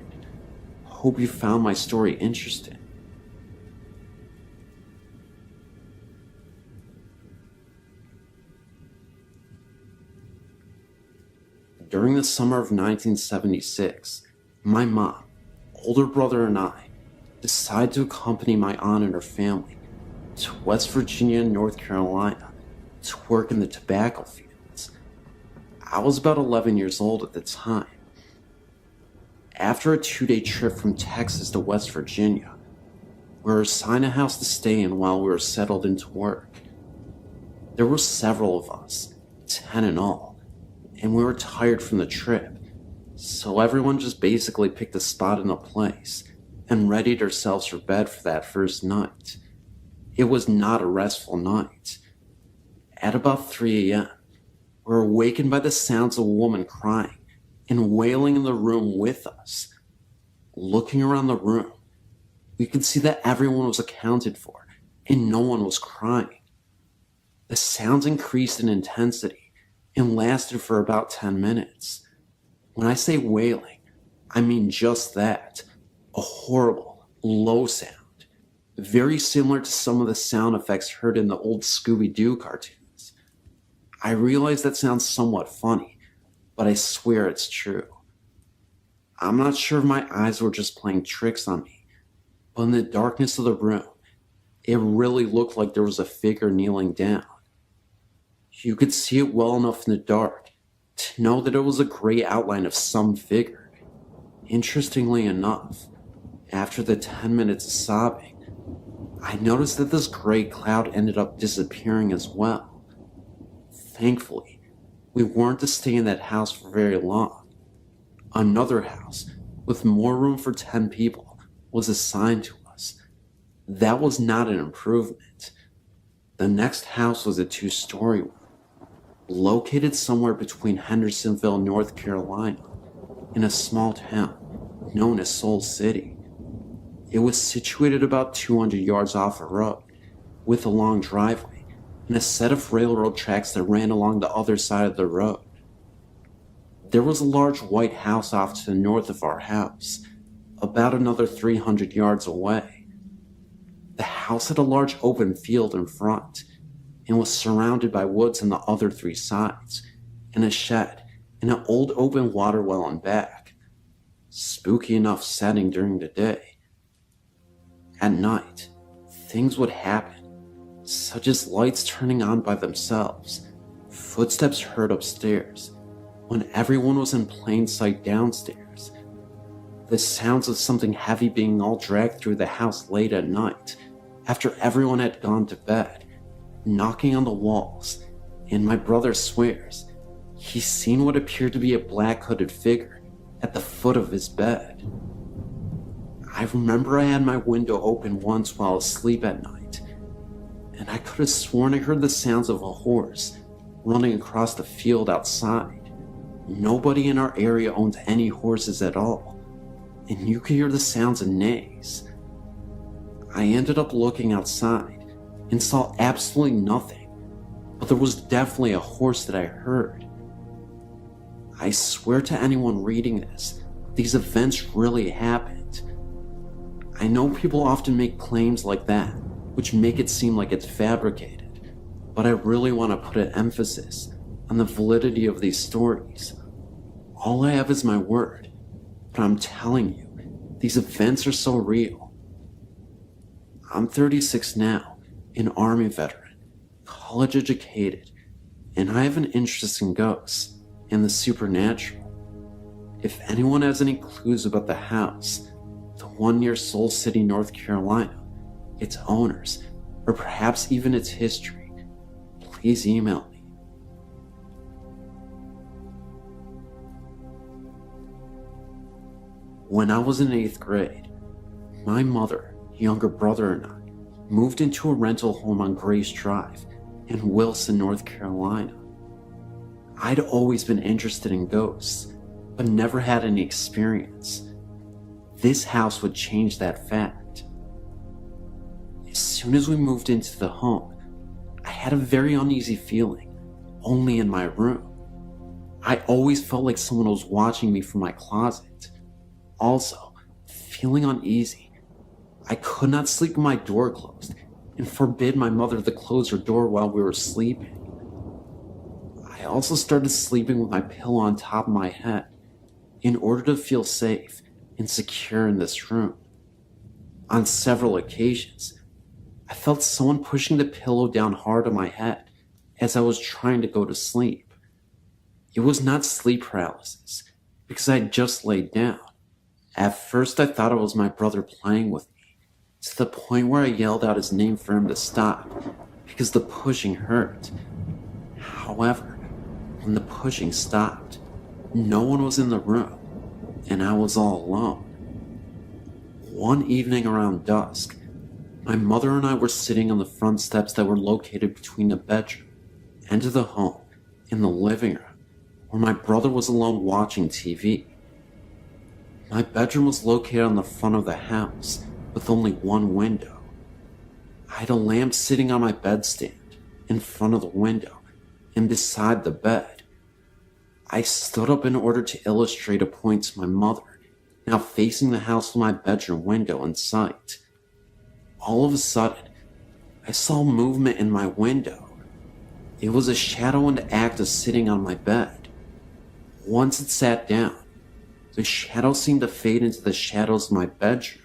Hope you found my story interesting. During the summer of 1976, my mom, older brother, and I decided to accompany my aunt and her family to West Virginia and North Carolina to work in the tobacco fields. I was about 11 years old at the time. After a 2-day trip from Texas to West Virginia, we were assigned a house to stay in while we were settled into work. There were several of us, 10 in all, and we were tired from the trip, so everyone just basically picked a spot in a place and readied ourselves for bed for that first night. It was not a restful night. At about 3 a.m., we were awakened by the sounds of a woman crying and wailing in the room with us. Looking around the room, we could see that everyone was accounted for and no one was crying. The sounds increased in intensity and lasted for about 10 minutes. When I say wailing, I mean just that, a horrible, low sound, very similar to some of the sound effects heard in the old Scooby-Doo cartoons. I realize that sounds somewhat funny, but I swear it's true. I'm not sure if my eyes were just playing tricks on me, but in the darkness of the room, it really looked like there was a figure kneeling down. You could see it well enough in the dark to know that it was a gray outline of some figure. Interestingly enough, after the 10 minutes of sobbing, I noticed that this gray cloud ended up disappearing as well. Thankfully, we weren't to stay in that house for very long. Another house, with more room for 10 people, was assigned to us. That was not an improvement. The next house was a 2-story one, located somewhere between Hendersonville, North Carolina, in a small town known as Soul City. It was situated about 200 yards off a road, with a long driveway and a set of railroad tracks that ran along the other side of the road. There was a large white house off to the north of our house, about another 300 yards away. The house had a large open field in front and was surrounded by woods on the other 3 sides, and a shed and an old open water well in back. Spooky enough setting during the day. At night, things would happen, such as lights turning on by themselves, footsteps heard upstairs, when everyone was in plain sight downstairs, the sounds of something heavy being all dragged through the house late at night, after everyone had gone to bed, knocking on the walls, and my brother swears he's seen what appeared to be a black hooded figure at the foot of his bed. I remember I had my window open once while asleep at night, and I could have sworn I heard the sounds of a horse running across the field outside. Nobody in our area owns any horses at all, and you could hear the sounds of neighs. I ended up looking outside and saw absolutely nothing, but there was definitely a horse that I heard. I swear to anyone reading this, these events really happened. I know people often make claims like that, which make it seem like it's fabricated, but I really want to put an emphasis on the validity of these stories. All I have is my word, but I'm telling you, these events are so real. I'm 36 now, an Army veteran, college educated, and I have an interest in ghosts and the supernatural. If anyone has any clues about the house, the one near Soul City, North Carolina, its owners, or perhaps even its history, please email me. When I was in 8th grade, my mother, younger brother, and I moved into a rental home on Grace Drive in Wilson, North Carolina. I'd always been interested in ghosts, but never had any experience. This house would change that fact. As soon as we moved into the home, I had a very uneasy feeling, only in my room. I always felt like someone was watching me from my closet. Also, feeling uneasy, I could not sleep with my door closed and forbid my mother to close her door while we were sleeping. I also started sleeping with my pillow on top of my head in order to feel safe and secure in this room. On several occasions, I felt someone pushing the pillow down hard on my head as I was trying to go to sleep. It was not sleep paralysis because I had just laid down. At first I thought it was my brother playing with me, to the point where I yelled out his name for him to stop because the pushing hurt. However, when the pushing stopped, no one was in the room and I was all alone. One evening around dusk, my mother and I were sitting on the front steps that were located between the bedroom and the home in the living room, where my brother was alone watching TV. My bedroom was located on the front of the house with only one window. I had a lamp sitting on my bedstand in front of the window and beside the bed. I stood up in order to illustrate a point to my mother, now facing the house with my bedroom window in sight. All of a sudden, I saw movement in my window. It was a shadow in the act of sitting on my bed. Once it sat down, the shadow seemed to fade into the shadows of my bedroom.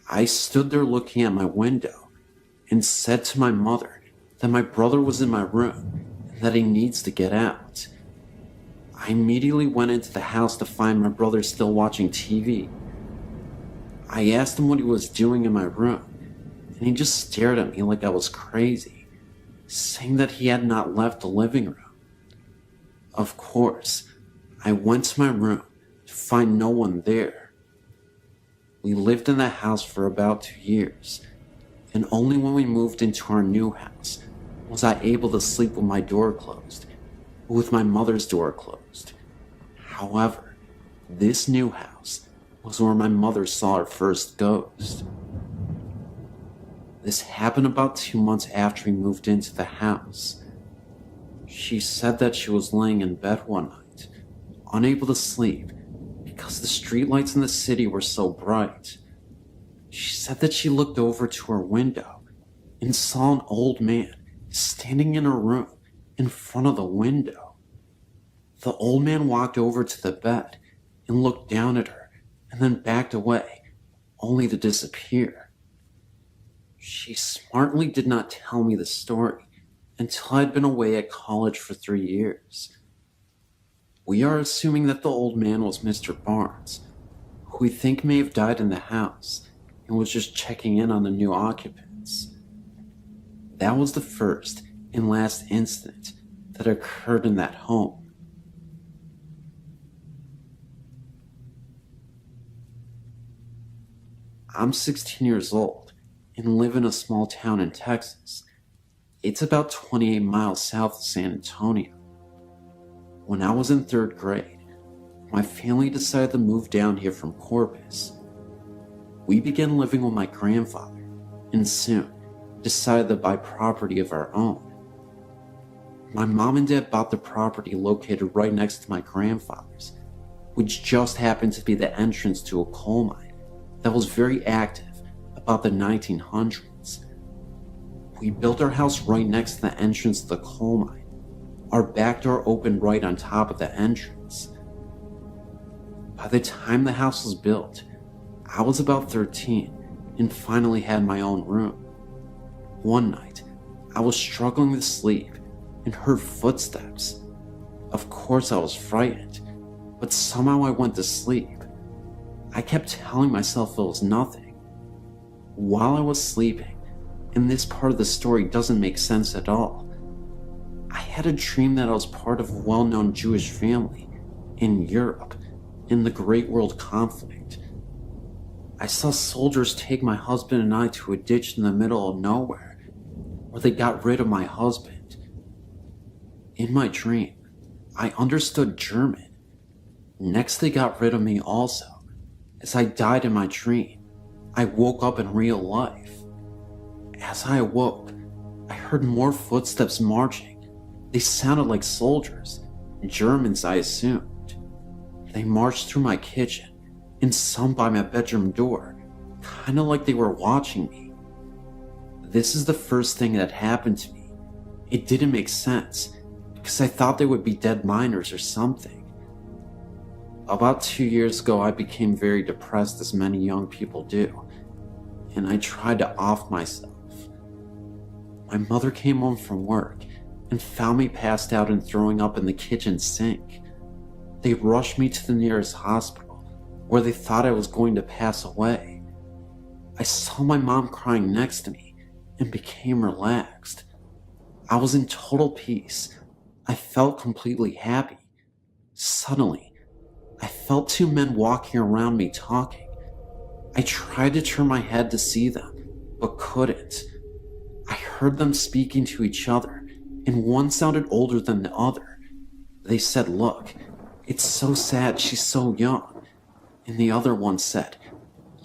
I stood there looking at my window and said to my mother that my brother was in my room and that he needs to get out. I immediately went into the house to find my brother still watching TV. I asked him what he was doing in my room, and he just stared at me like I was crazy, saying that he had not left the living room. Of course, I went to my room to find no one there. We lived in that house for about 2 years, and only when we moved into our new house was I able to sleep with my door closed, but with my mother's door closed. However, this new house was where my mother saw her first ghost. This happened about 2 months after we moved into the house. She said that she was laying in bed one night, unable to sleep because the streetlights in the city were so bright. She said that she looked over to her window and saw an old man standing in her room in front of the window. The old man walked over to the bed and looked down at her and then backed away, only to disappear. She smartly did not tell me the story until I'd been away at college for 3 years. We are assuming that the old man was Mr. Barnes, who we think may have died in the house and was just checking in on the new occupants. That was the first and last incident that occurred in that home. I'm 16 years old and live in a small town in Texas. It's about 28 miles south of San Antonio. When I was in 3rd grade, my family decided to move down here from Corpus. We began living with my grandfather and soon decided to buy property of our own. My mom and dad bought the property located right next to my grandfather's, which just happened to be the entrance to a coal mine that was very active about the 1900s. We built our house right next to the entrance to the coal mine. Our back door opened right on top of the entrance. By the time the house was built, I was about 13 and finally had my own room. One night, I was struggling to sleep and heard footsteps. Of course I was frightened, but somehow I went to sleep. I kept telling myself it was nothing. While I was sleeping, and this part of the story doesn't make sense at all, I had a dream that I was part of a well-known Jewish family in Europe in the Great World Conflict. I saw soldiers take my husband and I to a ditch in the middle of nowhere, where they got rid of my husband. In my dream, I understood German. Next, they got rid of me also. As I died in my dream, I woke up in real life. As I awoke, I heard more footsteps marching. They sounded like soldiers, Germans I assumed. They marched through my kitchen and some by my bedroom door, kinda like they were watching me. This is the first thing that happened to me. It didn't make sense, because I thought they would be dead miners or something. About 2 years ago, I became very depressed, as many young people do, and I tried to off myself. My mother came home from work and found me passed out and throwing up in the kitchen sink. They rushed me to the nearest hospital, where they thought I was going to pass away. I saw my mom crying next to me and became relaxed. I was in total peace. I felt completely happy. Suddenly, I felt 2 men walking around me talking. I tried to turn my head to see them, but couldn't. I heard them speaking to each other, and one sounded older than the other. They said, "Look, it's so sad she's so young." And the other one said,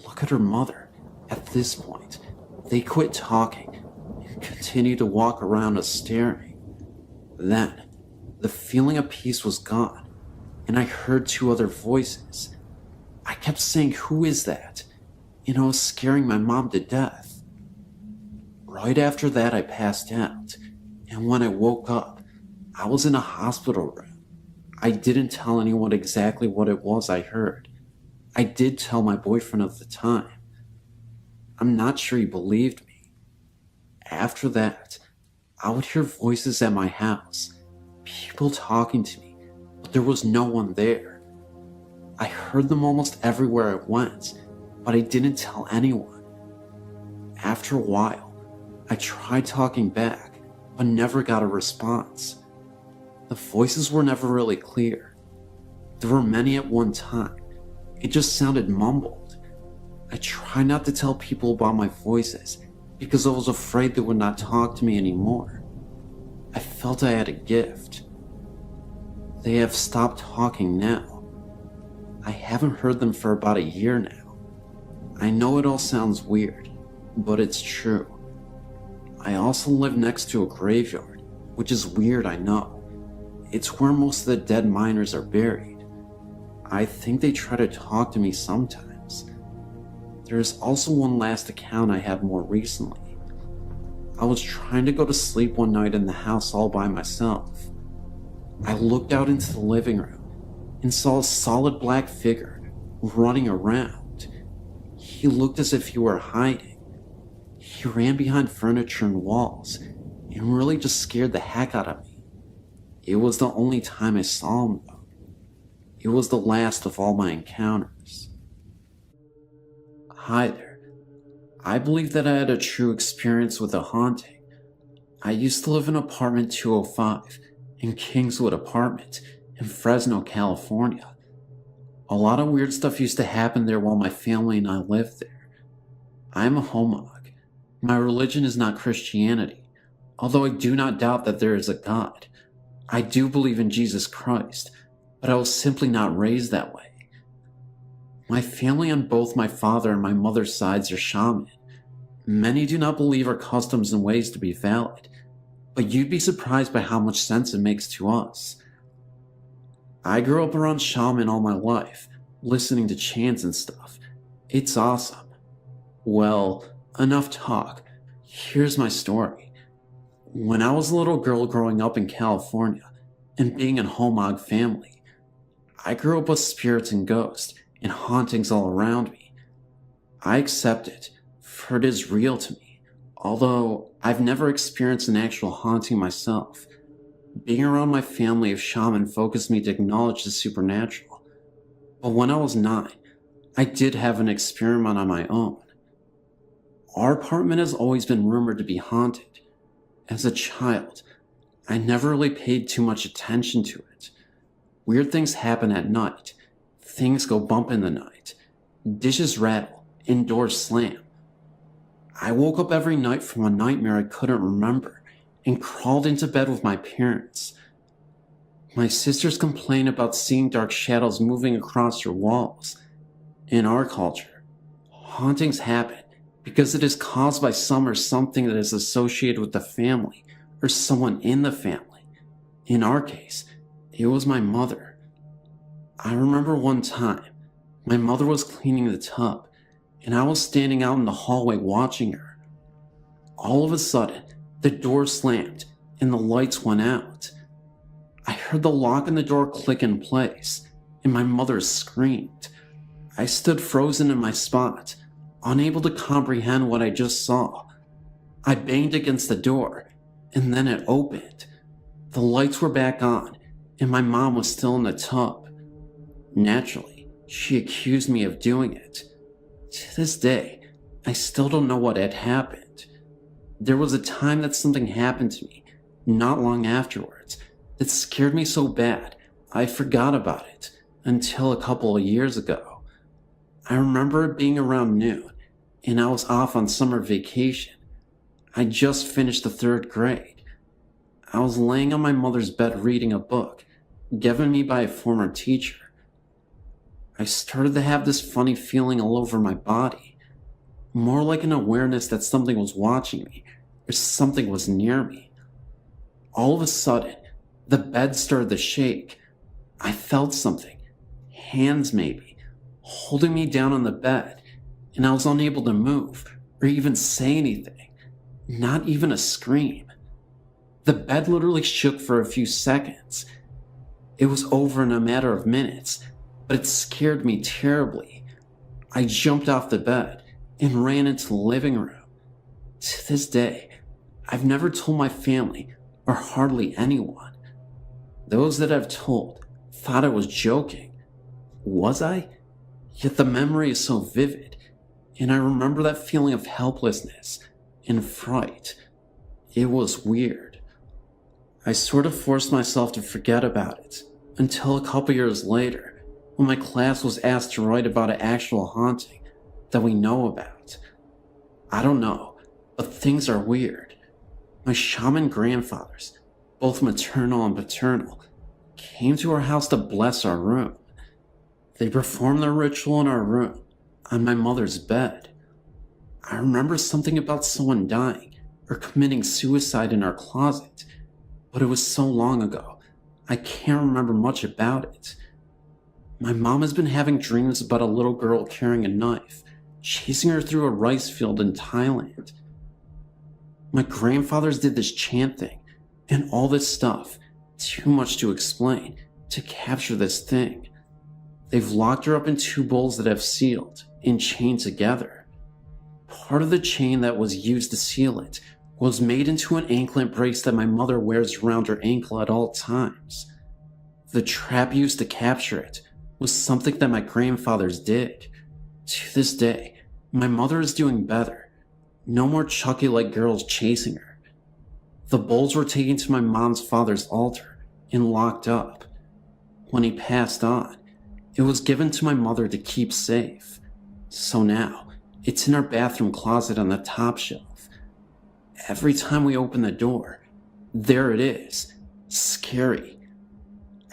"Look at her mother." At this point, they quit talking and continued to walk around us staring. Then, the feeling of peace was gone, and I heard 2 other voices. I kept saying, "Who is that?" And I was scaring my mom to death. Right after that, I passed out, and when I woke up, I was in a hospital room. I didn't tell anyone exactly what it was I heard. I did tell my boyfriend of the time. I'm not sure he believed me. After that, I would hear voices at my house, people talking to me, but there was no one there. I heard them almost everywhere I went, but I didn't tell anyone. After a while, I tried talking back, but never got a response. The voices were never really clear. There were many at one time. It just sounded mumbled. I tried not to tell people about my voices because I was afraid they would not talk to me anymore. I felt I had a gift. They have stopped talking now. I haven't heard them for about a year now. I know it all sounds weird, but it's true. I also live next to a graveyard, which is weird, I know. It's where most of the dead miners are buried. I think they try to talk to me sometimes. There is also one last account I had more recently. I was trying to go to sleep one night in the house all by myself. I looked out into the living room and saw a solid black figure running around. He looked as if he were hiding. He ran behind furniture and walls and really just scared the heck out of me. It was the only time I saw him, though. It was the last of all my encounters. Hi there. I believe that I had a true experience with a haunting. I used to live in apartment 205 in Kingswood Apartment in Fresno, California. A lot of weird stuff used to happen there while my family and I lived there. I'm a homog. My religion is not Christianity, although I do not doubt that there is a God. I do believe in Jesus Christ, but I was simply not raised that way. My family on both my father and my mother's sides are shaman. Many do not believe our customs and ways to be valid, but you'd be surprised by how much sense it makes to us. I grew up around shaman all my life, listening to chants and stuff. It's awesome. Well, enough talk. Here's my story. When I was a little girl growing up in California and being in a homog family, I grew up with spirits and ghosts and hauntings all around me. I accept it, for it is real to me, although I've never experienced an actual haunting myself. Being around my family of shaman focused me to acknowledge the supernatural. But when I was 9, I did have an experiment on my own. Our apartment has always been rumored to be haunted. As a child, I never really paid too much attention to it. Weird things happen at night. Things go bump in the night. Dishes rattle and doors slam. I woke up every night from a nightmare I couldn't remember and crawled into bed with my parents. My sisters complain about seeing dark shadows moving across your walls. In our culture, hauntings happen because it is caused by some or something that is associated with the family or someone in the family. In our case, it was my mother. I remember one time, my mother was cleaning the tub, and I was standing out in the hallway watching her. All of a sudden, the door slammed, and the lights went out. I heard the lock on the door click in place, and my mother screamed. I stood frozen in my spot, unable to comprehend what I just saw. I banged against the door, and then it opened. The lights were back on, and my mom was still in the tub. Naturally, she accused me of doing it. To this day, I still don't know what had happened. There was a time that something happened to me, not long afterwards, that scared me so bad I forgot about it until a couple of years ago. I remember it being around noon, and I was off on summer vacation. I just finished the 3rd grade. I was laying on my mother's bed reading a book, given me by a former teacher. I started to have this funny feeling all over my body, more like an awareness that something was watching me or something was near me. All of a sudden, the bed started to shake. I felt something, hands maybe, holding me down on the bed, and I was unable to move or even say anything, not even a scream. The bed literally shook for a few seconds. It was over in a matter of minutes, but it scared me terribly. I jumped off the bed and ran into the living room. To this day, I've never told my family or hardly anyone. Those that I've told thought I was joking. Was I? Yet the memory is so vivid, and I remember that feeling of helplessness and fright. It was weird. I sort of forced myself to forget about it until a couple years later, when my class was asked to write about an actual haunting that we know about. I don't know, but things are weird. My shaman grandfathers, both maternal and paternal, came to our house to bless our room. They performed their ritual in our room, on my mother's bed. I remember something about someone dying or committing suicide in our closet, but it was so long ago, I can't remember much about it. My mom has been having dreams about a little girl carrying a knife, chasing her through a rice field in Thailand. My grandfathers did this chant thing, and all this stuff, too much to explain, to capture this thing. They've locked her up in 2 bowls that have sealed and chained together. Part of the chain that was used to seal it was made into an anklet brace that my mother wears around her ankle at all times. The trap used to capture it was something that my grandfathers did. To this day, my mother is doing better. No more Chucky-like girls chasing her. The bowls were taken to my mom's father's altar and locked up. When he passed on, it was given to my mother to keep safe. So now, it's in our bathroom closet on the top shelf. Every time we open the door, there it is. Scary.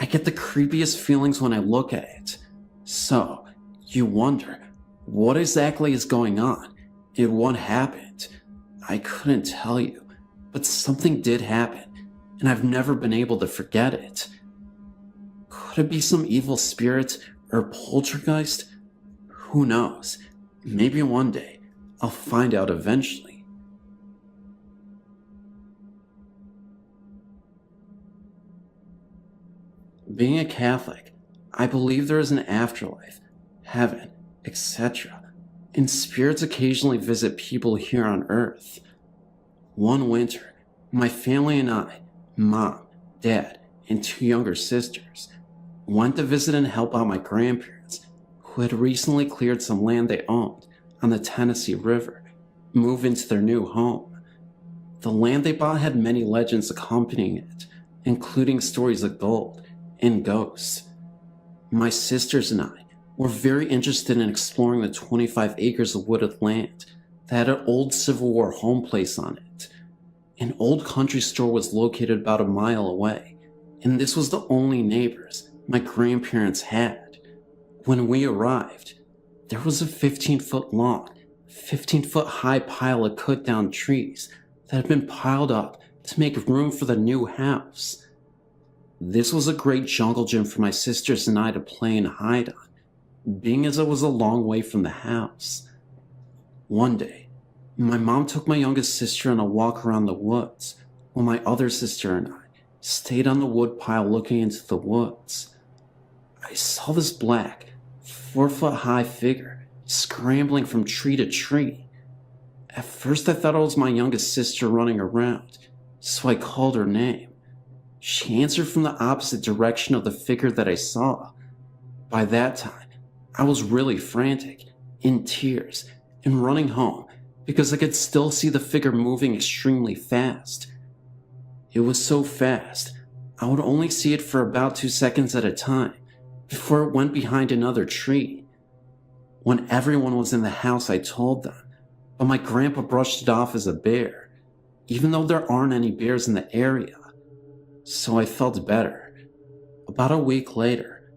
I get the creepiest feelings when I look at it. So, you wonder, what exactly is going on? And what happened? I couldn't tell you, but something did happen, and I've never been able to forget it. Could it be some evil spirit or poltergeist? Who knows? Maybe one day I'll find out eventually. Being a Catholic, I believe there is an afterlife, heaven, etc., and spirits occasionally visit people here on Earth. One winter, my family and I, mom, dad, and 2 younger sisters, went to visit and help out my grandparents, who had recently cleared some land they owned on the Tennessee River, move into their new home. The land they bought had many legends accompanying it, including stories of gold and ghosts. My sisters and I were very interested in exploring the 25 acres of wooded land that had an old Civil War home place on it. An old country store was located about a mile away, and this was the only neighbors my grandparents had. When we arrived, there was a 15-foot long, 15-foot high pile of cut down trees that had been piled up to make room for the new house. This was a great jungle gym for my sisters and I to play and hide on, being as it was a long way from the house. One day, my mom took my youngest sister on a walk around the woods, while my other sister and I stayed on the wood pile looking into the woods. I saw this black, 4-foot high figure scrambling from tree to tree. At first I thought it was my youngest sister running around, so I called her name. She answered from the opposite direction of the figure that I saw. By that time, I was really frantic, in tears, and running home because I could still see the figure moving extremely fast. It was so fast, I would only see it for about 2 seconds at a time before it went behind another tree. When everyone was in the house, I told them, but my grandpa brushed it off as a bear, even though there aren't any bears in the area. So I felt better. About a week later,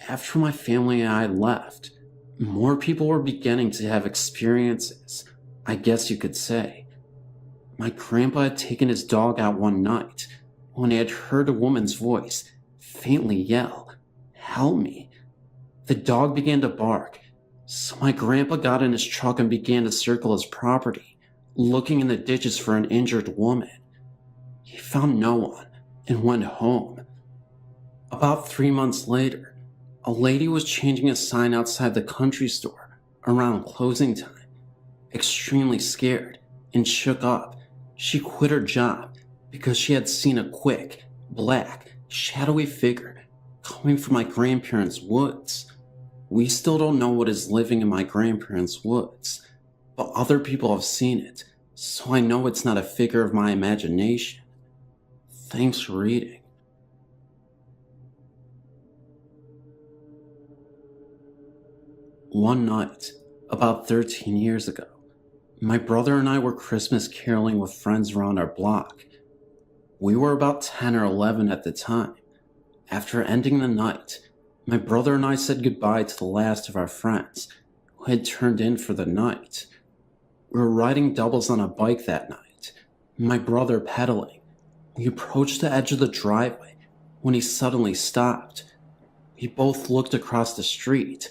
after my family and I left, more people were beginning to have experiences, I guess you could say. My grandpa had taken his dog out one night when he had heard a woman's voice faintly yell, "Help me." The dog began to bark, so my grandpa got in his truck and began to circle his property, looking in the ditches for an injured woman. He found no one and went home. About 3 months later, a lady was changing a sign outside the country store around closing time. Extremely scared and shook up, she quit her job because she had seen a quick, black, shadowy figure coming from my grandparents' woods. We still don't know what is living in my grandparents' woods, but other people have seen it, so I know it's not a figure of my imagination. Thanks for reading. One night, about 13 years ago, my brother and I were Christmas caroling with friends around our block. We were about 10 or 11 at the time. After ending the night, my brother and I said goodbye to the last of our friends who had turned in for the night. We were riding doubles on a bike that night, my brother pedaling. We approached the edge of the driveway when he suddenly stopped. We both looked across the street.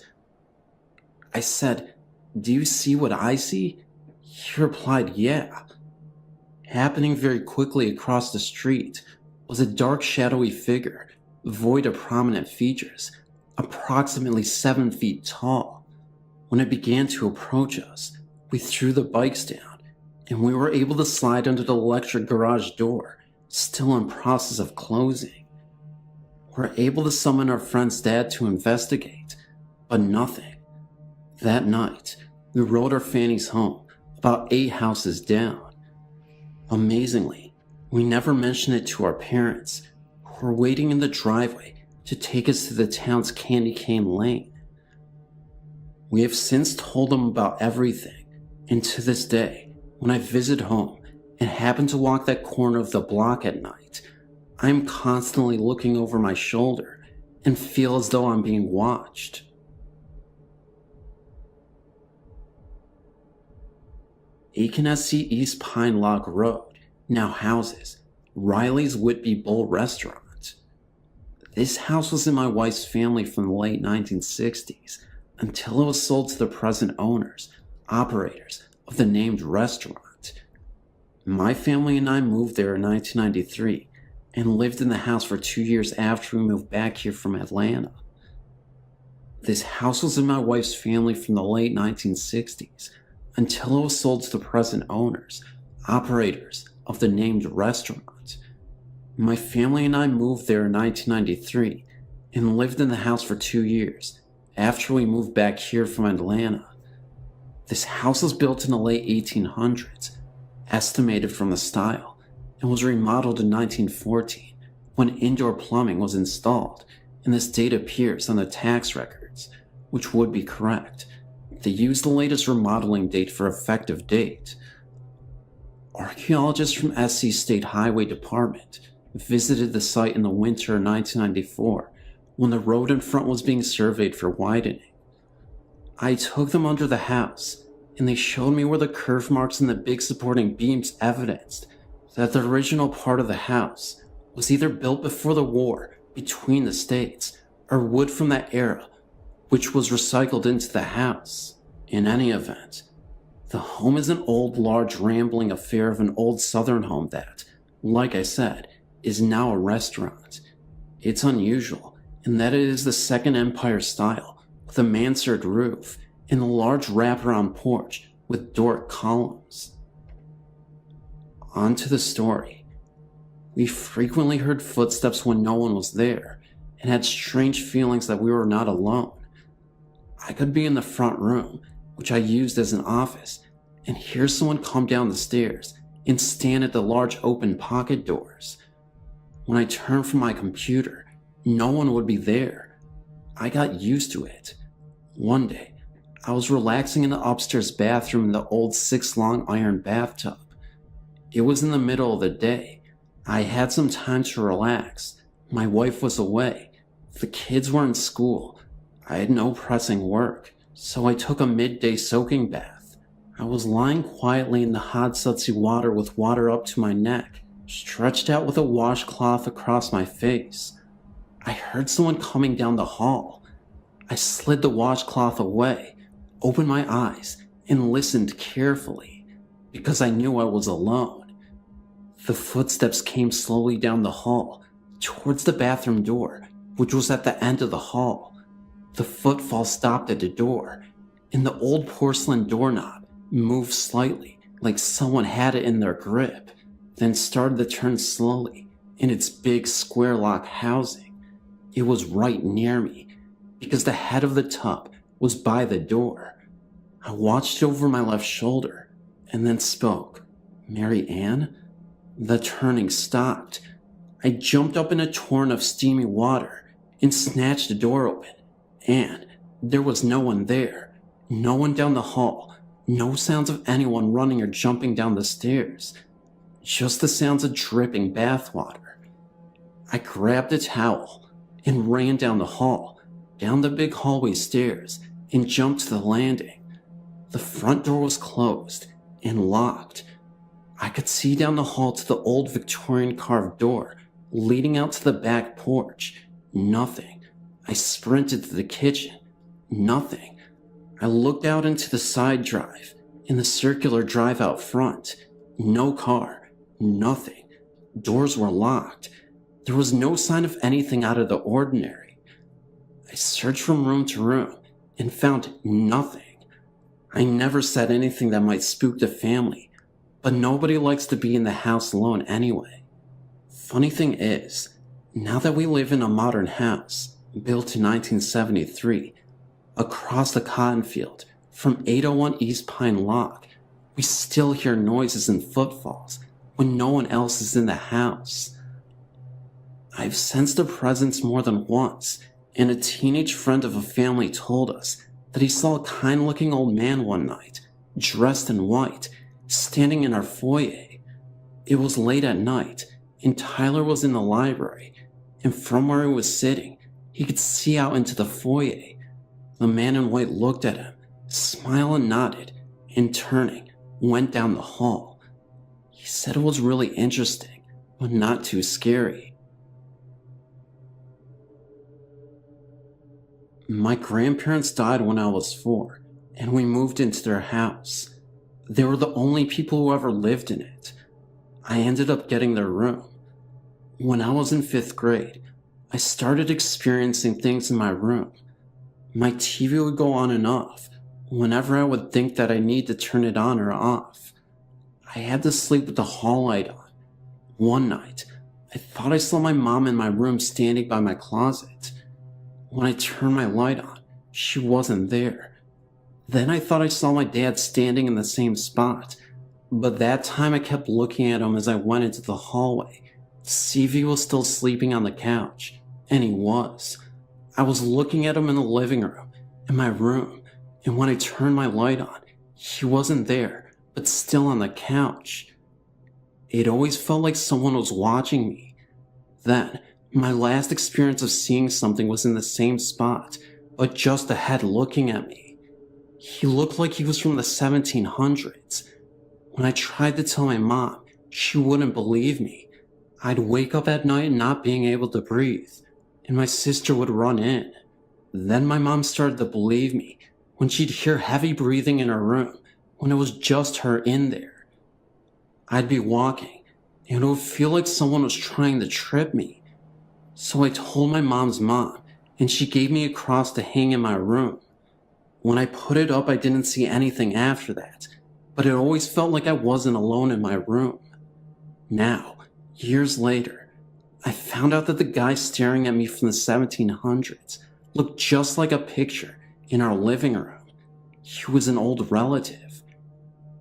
I said, "Do you see what I see?" He replied, "Yeah." Happening very quickly across the street was a dark shadowy figure, void of prominent features, approximately 7 feet tall. When it began to approach us, we threw the bikes down, and we were able to slide under the electric garage door, still in process of closing. We were able to summon our friend's dad to investigate, but nothing. That night, we rode our fannies home, about 8 houses down. Amazingly, we never mentioned it to our parents, who were waiting in the driveway to take us to the town's candy cane lane. We have since told them about everything, and to this day, when I visit home and happen to walk that corner of the block at night, I'm constantly looking over my shoulder and feel as though I'm being watched. Akenesi East Pine Log Road now houses Riley's Whitby Bowl Restaurant. This house was in my wife's family from the late 1960s until it was sold to the present owners, operators of the named restaurant. My family and I moved there in 1993 and lived in the house for 2 years after we moved back here from Atlanta. This house was in my wife's family from the late 1960s until it was sold to the present owners, operators of the named restaurant. My family and I moved there in 1993 and lived in the house for 2 years after we moved back here from Atlanta. This house was built in the late 1800s, estimated from the style, and was remodeled in 1914 when indoor plumbing was installed, and this date appears on the tax records, which would be correct. They used the latest remodeling date for effective date. Archaeologists from SC State Highway Department visited the site in the winter of 1994 when the road in front was being surveyed for widening. I took them under the house, and they showed me where the curve marks in the big supporting beams evidenced that the original part of the house was either built before the war between the states or wood from that era, which was recycled into the house. In any event, the home is an old, large, rambling affair of an old southern home that, like I said, is now a restaurant. It's unusual in that it is the Second Empire style with a mansard roof and a large wraparound porch with Doric columns. On to the story. We frequently heard footsteps when no one was there and had strange feelings that we were not alone. I could be in the front room, which I used as an office, and hear someone come down the stairs and stand at the large open pocket doors. When I turned from my computer, no one would be there. I got used to it. One day, I was relaxing in the upstairs bathroom in the old 6-long iron bathtub. It was in the middle of the day. I had some time to relax. My wife was away. The kids were in school. I had no pressing work, so I took a midday soaking bath. I was lying quietly in the hot sudsy water with water up to my neck, stretched out with a washcloth across my face. I heard someone coming down the hall. I slid the washcloth away, opened my eyes, and listened carefully, because I knew I was alone. The footsteps came slowly down the hall, towards the bathroom door, which was at the end of the hall. The footfall stopped at the door, and the old porcelain doorknob moved slightly, like someone had it in their grip, then started to turn slowly in its big square lock housing. It was right near me, because the head of the tub was by the door. I watched over my left shoulder, and then spoke. "Mary Ann?" The turning stopped. I jumped up in a torrent of steamy water and snatched the door open, and there was no one there. No one down the hall. No sounds of anyone running or jumping down the stairs. Just the sounds of dripping bathwater. I grabbed a towel and ran down the hall, down the big hallway stairs, and jumped to the landing. The front door was closed and locked. I could see down the hall to the old Victorian carved door leading out to the back porch. Nothing. I sprinted to the kitchen. Nothing. I looked out into the side drive, in the circular drive out front. No car. Nothing. Doors were locked. There was no sign of anything out of the ordinary. I searched from room to room and found nothing. I never said anything that might spook the family, but nobody likes to be in the house alone anyway. Funny thing is, now that we live in a modern house, built in 1973, across the cotton field from 801 East Pine Lock, we still hear noises and footfalls when no one else is in the house. I've sensed a presence more than once, and a teenage friend of a family told us that he saw a kind-looking old man one night, dressed in white, standing in our foyer. It was late at night, and Tyler was in the library, and from where he was sitting, he could see out into the foyer. The man in white looked at him, smiled and nodded, and turning, went down the hall. He said it was really interesting, but not too scary. My grandparents died when I was 4, and we moved into their house. They were the only people who ever lived in it. I ended up getting their room. When I was in 5th grade, I started experiencing things in my room. My TV would go on and off whenever I would think that I need to turn it on or off. I had to sleep with the hall light on. One night, I thought I saw my mom in my room standing by my closet. When I turned my light on, she wasn't there. Then I thought I saw my dad standing in the same spot, but that time I kept looking at him as I went into the hallway to see if he was still sleeping on the couch, and he was. I was looking at him in the living room, in my room, and when I turned my light on, he wasn't there, but still on the couch. It always felt like someone was watching me. Then, my last experience of seeing something was in the same spot, but just ahead looking at me. He looked like he was from the 1700s. When I tried to tell my mom, she wouldn't believe me. I'd wake up at night not being able to breathe, and my sister would run in. Then my mom started to believe me when she'd hear heavy breathing in her room when it was just her in there. I'd be walking, and it would feel like someone was trying to trip me. So I told my mom's mom, and she gave me a cross to hang in my room. When I put it up, I didn't see anything after that, but it always felt like I wasn't alone in my room. Now, years later, I found out that the guy staring at me from the 1700s looked just like a picture in our living room. He was an old relative.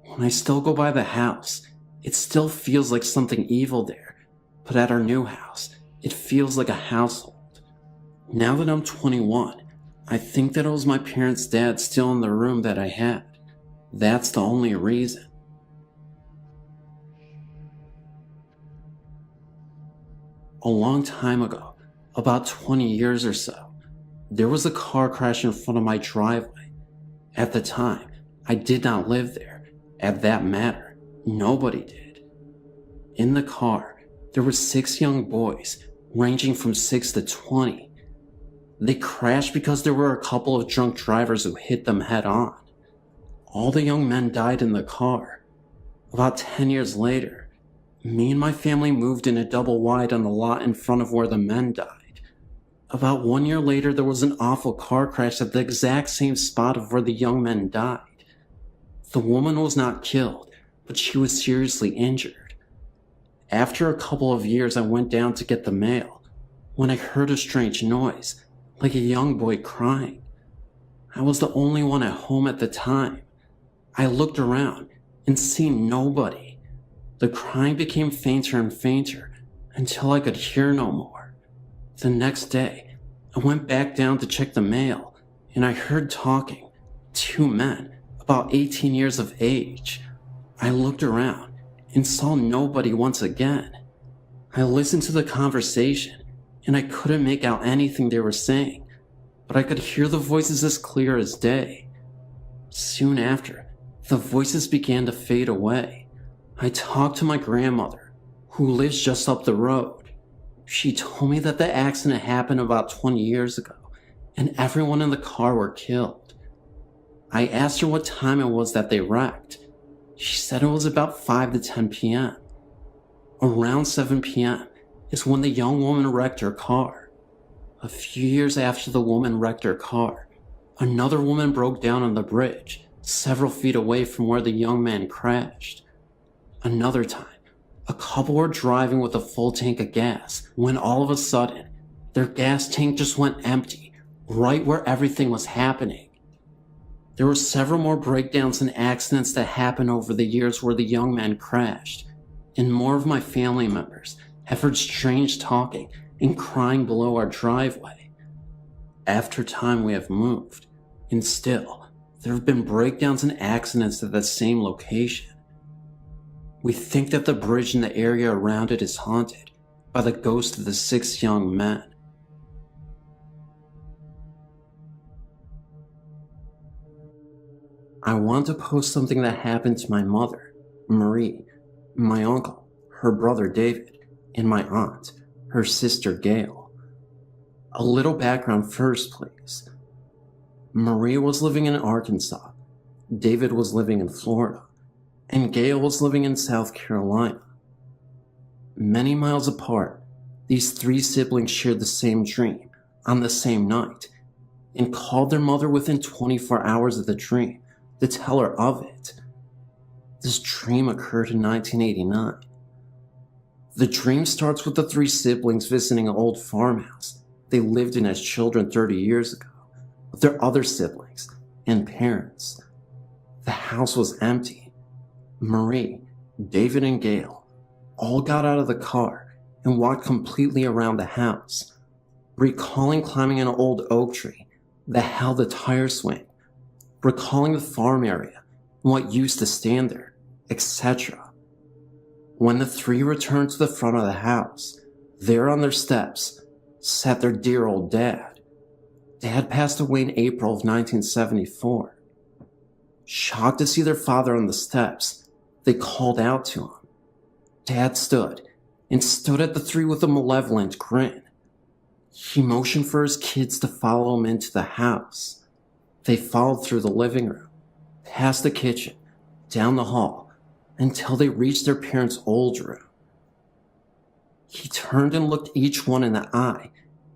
When I still go by the house, it still feels like something evil there, but at our new house, it feels like a household. Now that I'm 21, I think that it was my parents' dad still in the room that I had. That's the only reason. A long time ago, about 20 years or so, there was a car crash in front of my driveway. At the time, I did not live there. At that matter, nobody did. In the car, there were 6 young boys, ranging from 6 to 20. They crashed because there were a couple of drunk drivers who hit them head on. All the young men died in the car. About 10 years later, me and my family moved in a double wide on the lot in front of where the men died. About 1 year later, there was an awful car crash at the exact same spot of where the young men died. The woman was not killed, but she was seriously injured. After a couple of years, I went down to get the mail when I heard a strange noise, like a young boy crying. I was the only one at home at the time. I looked around and seen nobody. The crying became fainter and fainter until I could hear no more. The next day, I went back down to check the mail, and I heard talking. 2 men, about 18 years of age. I looked around and saw nobody once again. I listened to the conversation, and I couldn't make out anything they were saying, but I could hear the voices as clear as day. Soon after, the voices began to fade away. I talked to my grandmother, who lives just up the road. She told me that the accident happened about 20 years ago, and everyone in the car were killed. I asked her what time it was that they wrecked. She said it was about 5 to 10 p.m. Around 7 p.m. is when the young woman wrecked her car. A few years after the woman wrecked her car, another woman broke down on the bridge, several feet away from where the young man crashed. Another time, a couple were driving with a full tank of gas when all of a sudden, their gas tank just went empty, right where everything was happening. There were several more breakdowns and accidents that happened over the years where the young man crashed, and more of my family members have heard strange talking and crying below our driveway. After time, we have moved, and still, there have been breakdowns and accidents at the same location. We think that the bridge and the area around it is haunted by the ghost of the 6 young men. I want to post something that happened to my mother, Marie, my uncle, her brother David, and my aunt, her sister Gail. A little background first, please. Marie was living in Arkansas, David was living in Florida, and Gail was living in South Carolina. Many miles apart, these 3 siblings shared the same dream on the same night and called their mother within 24 hours of the dream to tell her of it. This dream occurred in 1989. The dream starts with the 3 siblings visiting an old farmhouse they lived in as children 30 years ago with their other siblings and parents. The house was empty. Marie, David, and Gail all got out of the car and walked completely around the house, recalling climbing an old oak tree that held a tire swing, recalling the farm area and what used to stand there, etc. When the 3 returned to the front of the house, there on their steps sat their dear old dad. Dad passed away in April of 1974. Shocked to see their father on the steps, they called out to him. Dad stood at the 3 with a malevolent grin. He motioned for his kids to follow him into the house. They followed through the living room, past the kitchen, down the hall, until they reached their parents' old room. He turned and looked each one in the eye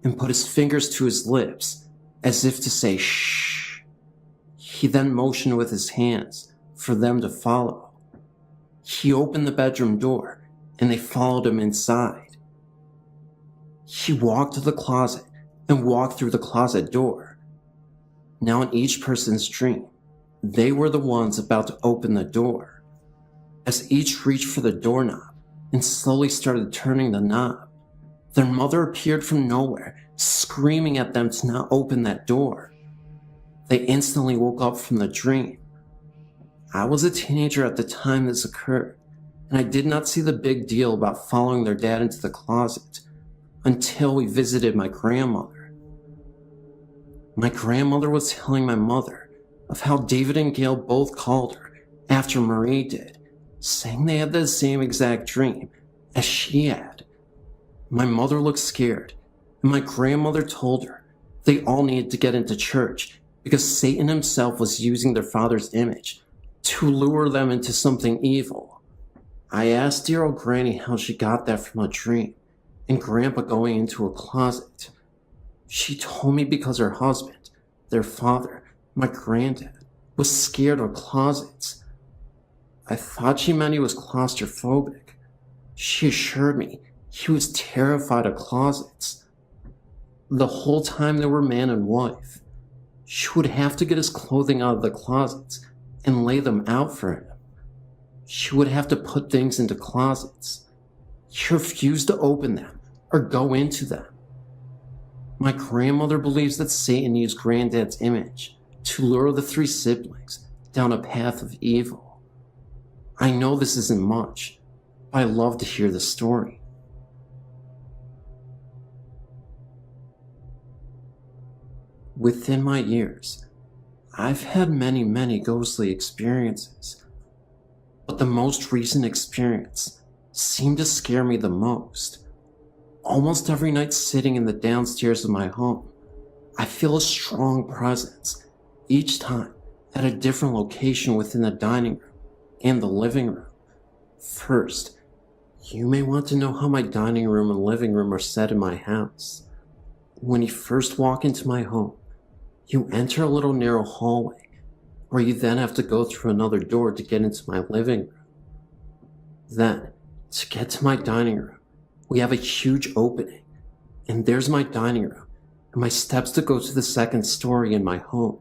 and put his fingers to his lips as if to say shh. He then motioned with his hands for them to follow. He opened the bedroom door and they followed him inside. He walked to the closet and walked through the closet door. Now in each person's dream, they were the ones about to open the door. As each reached for the doorknob and slowly started turning the knob, their mother appeared from nowhere, screaming at them to not open that door. They instantly woke up from the dream. I was a teenager at the time this occurred, and I did not see the big deal about following their dad into the closet until we visited my grandmother. My grandmother was telling my mother of how David and Gail both called her after Marie did, saying they had the same exact dream as she had. My mother looked scared, and my grandmother told her they all needed to get into church because Satan himself was using their father's image to lure them into something evil. I asked dear old Granny how she got that from a dream and Grandpa going into a closet. She told me because her husband, their father, my granddad, was scared of closets. I thought she meant he was claustrophobic. She assured me he was terrified of closets. The whole time they were man and wife, she would have to get his clothing out of the closets and lay them out for him. She would have to put things into closets. He refused to open them or go into them. My grandmother believes that Satan used Granddad's image to lure the 3 siblings down a path of evil. I know this isn't much, but I love to hear the story. Within my years, I've had many ghostly experiences, but the most recent experience seemed to scare me the most. Almost every night sitting in the downstairs of my home, I feel a strong presence, each time at a different location within the dining room and the living room. First, you may want to know how my dining room and living room are set in my house. When you first walk into my home, you enter a little narrow hallway where you then have to go through another door to get into my living room. Then, to get to my dining room, we have a huge opening, and there's my dining room and my steps to go to the second story in my home.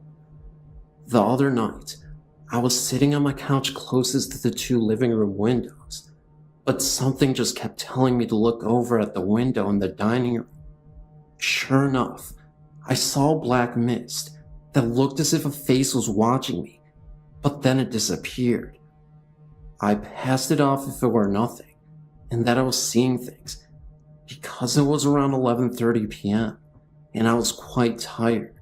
The other night, I was sitting on my couch closest to the 2 living room windows, but something just kept telling me to look over at the window in the dining room. Sure enough, I saw a black mist that looked as if a face was watching me, but then it disappeared. I passed it off if it were nothing, and that I was seeing things, because it was around 11:30 p.m., and I was quite tired.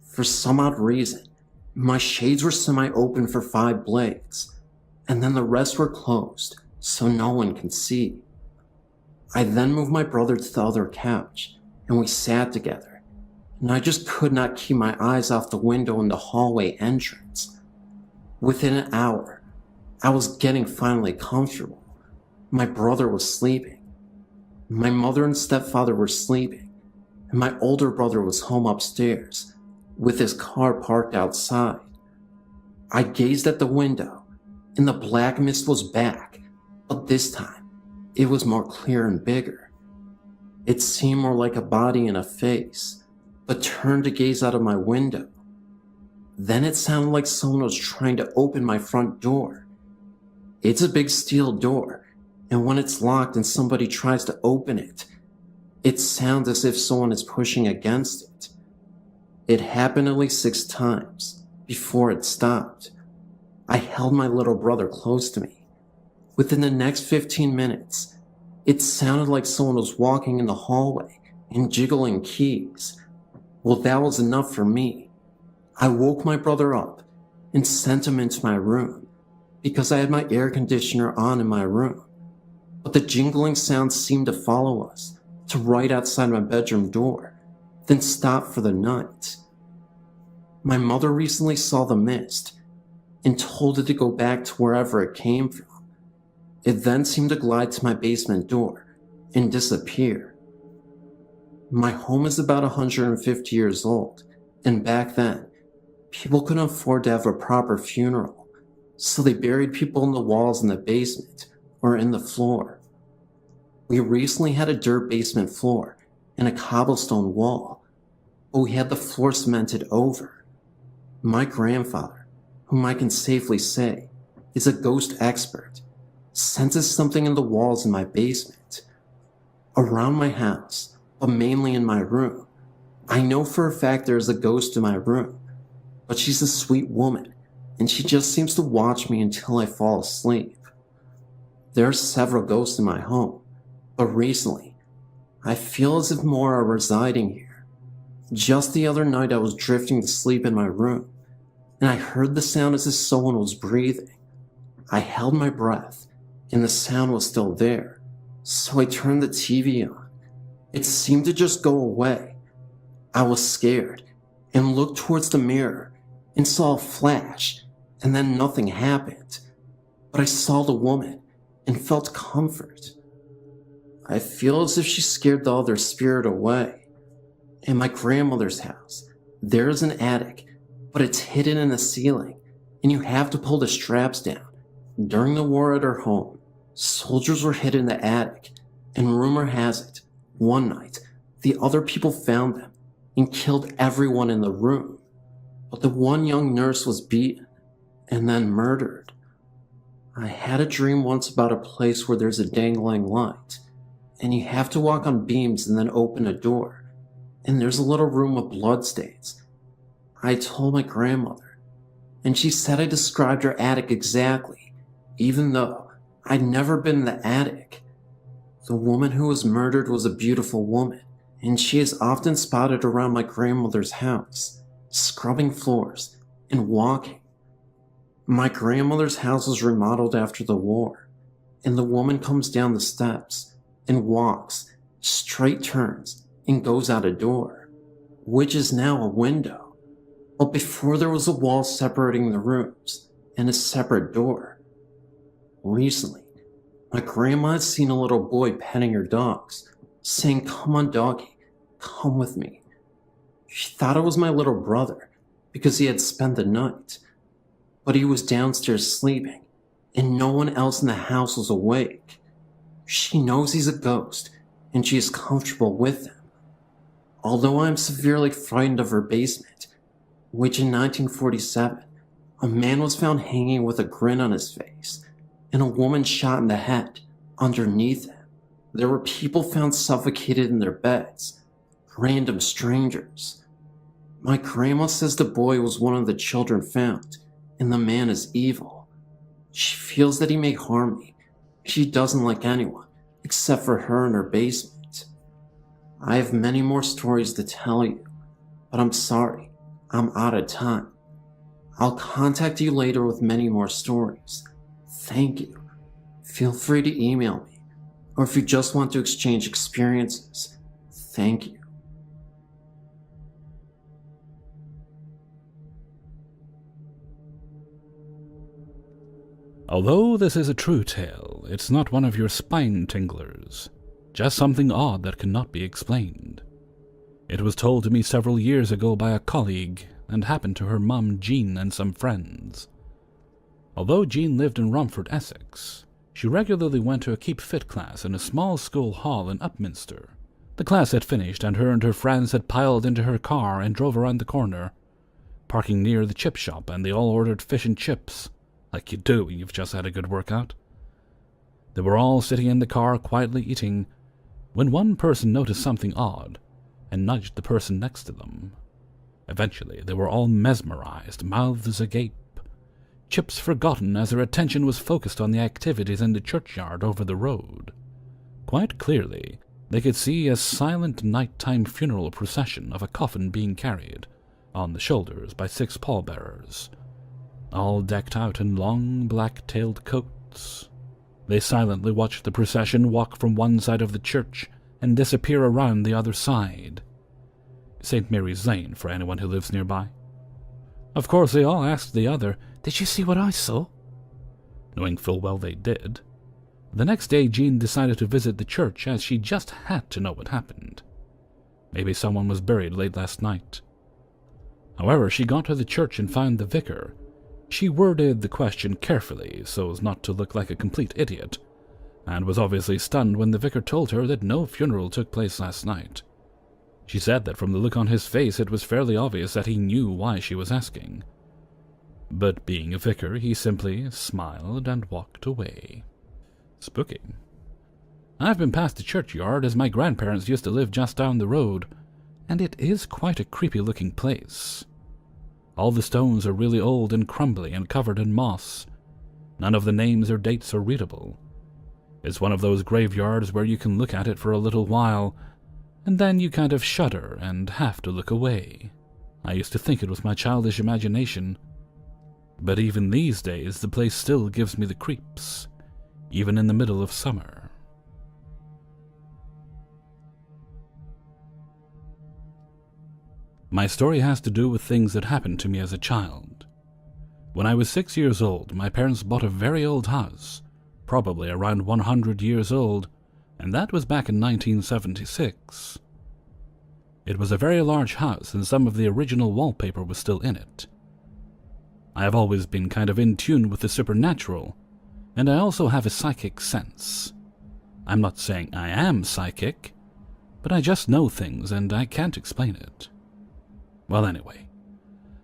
For some odd reason, my shades were semi-open for 5 blades, and then the rest were closed, so no one can see. I then moved my brother to the other couch, and we sat together, and I just could not keep my eyes off the window in the hallway entrance. Within an hour, I was getting finally comfortable. My brother was sleeping. My mother and stepfather were sleeping, and my older brother was home upstairs, with his car parked outside. I gazed at the window, and the black mist was back, but this time, it was more clear and bigger. It seemed more like a body and a face, but turned to gaze out of my window. Then it sounded like someone was trying to open my front door. It's a big steel door, and when it's locked and somebody tries to open it, it sounds as if someone is pushing against it. It happened at least 6 times before it stopped. I held my little brother close to me. Within the next 15 minutes, it sounded like someone was walking in the hallway and jiggling keys. Well, that was enough for me. I woke my brother up and sent him into my room because I had my air conditioner on in my room. But the jingling sound seemed to follow us to right outside my bedroom door, then stop for the night. My mother recently saw the mist and told it to go back to wherever it came from. It then seemed to glide to my basement door and disappear. My home is about 150 years old, and back then, people couldn't afford to have a proper funeral, so they buried people in the walls in the basement or in the floor. We recently had a dirt basement floor and a cobblestone wall, but we had the floor cemented over. My grandfather, whom I can safely say is a ghost expert, senses something in the walls in my basement. Around my house, but mainly in my room, I know for a fact there is a ghost in my room, but she's a sweet woman, and she just seems to watch me until I fall asleep. There are several ghosts in my home, but recently, I feel as if more are residing here. Just the other night I was drifting to sleep in my room, and I heard the sound as if someone was breathing. I held my breath, and the sound was still there, so I turned the TV on. It seemed to just go away. I was scared, and looked towards the mirror, and saw a flash, and then nothing happened. But I saw the woman, and felt comfort. I feel as if she scared the other spirit away. In my grandmother's house, there is an attic, but it's hidden in the ceiling, and you have to pull the straps down. During the war at her home, soldiers were hid in the attic, and rumor has it, one night, the other people found them and killed everyone in the room. But the one young nurse was beaten and then murdered. I had a dream once about a place where there's a dangling light, and you have to walk on beams and then open a door, and there's a little room with bloodstains. I told my grandmother, and she said I described her attic exactly, even though I'd never been in the attic. The woman who was murdered was a beautiful woman, and she is often spotted around my grandmother's house, scrubbing floors and walking. My grandmother's house was remodeled after the war, and the woman comes down the steps and walks, straight turns, and goes out a door, which is now a window. But before there was a wall separating the rooms and a separate door. Recently, my grandma had seen a little boy petting her dogs, saying, "Come on, doggy, come with me." She thought it was my little brother because he had spent the night, but he was downstairs sleeping, and no one else in the house was awake. She knows he's a ghost, and she is comfortable with him. Although I am severely frightened of her basement, which in 1947, a man was found hanging with a grin on his face, and a woman shot in the head underneath him. There were people found suffocated in their beds, random strangers. My grandma says the boy was one of the children found, and the man is evil. She feels that he may harm me. She doesn't like anyone, except for her in her basement. I have many more stories to tell you, but I'm sorry, I'm out of time. I'll contact you later with many more stories. Thank you. Feel free to email me, or if you just want to exchange experiences, thank you. Although this is a true tale, it's not one of your spine-tinglers, just something odd that cannot be explained. It was told to me several years ago by a colleague and happened to her mum Jean and some friends. Although Jean lived in Romford, Essex, she regularly went to a Keep Fit class in a small school hall in Upminster. The class had finished and her friends had piled into her car and drove around the corner, parking near the chip shop, and they all ordered fish and chips, like you do when you've just had a good workout. They were all sitting in the car quietly eating, when one person noticed something odd and nudged the person next to them. Eventually, they were all mesmerized, mouths agape, chips forgotten as their attention was focused on the activities in the churchyard over the road. Quite clearly, they could see a silent nighttime funeral procession of a coffin being carried on the shoulders by 6 pallbearers, all decked out in long black-tailed coats. They silently watched the procession walk from one side of the church and disappear around the other side. St. Mary's Lane, for anyone who lives nearby. Of course, they all asked the other, "Did you see what I saw?" Knowing full well they did. The next day, Jean decided to visit the church as she just had to know what happened. Maybe someone was buried late last night. However, she got to the church and found the vicar. She worded the question carefully so as not to look like a complete idiot, and was obviously stunned when the vicar told her that no funeral took place last night. She said that from the look on his face it was fairly obvious that he knew why she was asking. But being a vicar, he simply smiled and walked away. Spooky. I've been past the churchyard as my grandparents used to live just down the road, and it is quite a creepy-looking place. All the stones are really old and crumbly and covered in moss. None of the names or dates are readable. It's one of those graveyards where you can look at it for a little while, and then you kind of shudder and have to look away. I used to think it was my childish imagination, but even these days the place still gives me the creeps, even in the middle of summer. My story has to do with things that happened to me as a child. When I was 6 years old, my parents bought a very old house, probably around 100 years old, and that was back in 1976. It was a very large house, and some of the original wallpaper was still in it. I have always been kind of in tune with the supernatural, and I also have a psychic sense. I'm not saying I am psychic, but I just know things and I can't explain it. Well, anyway,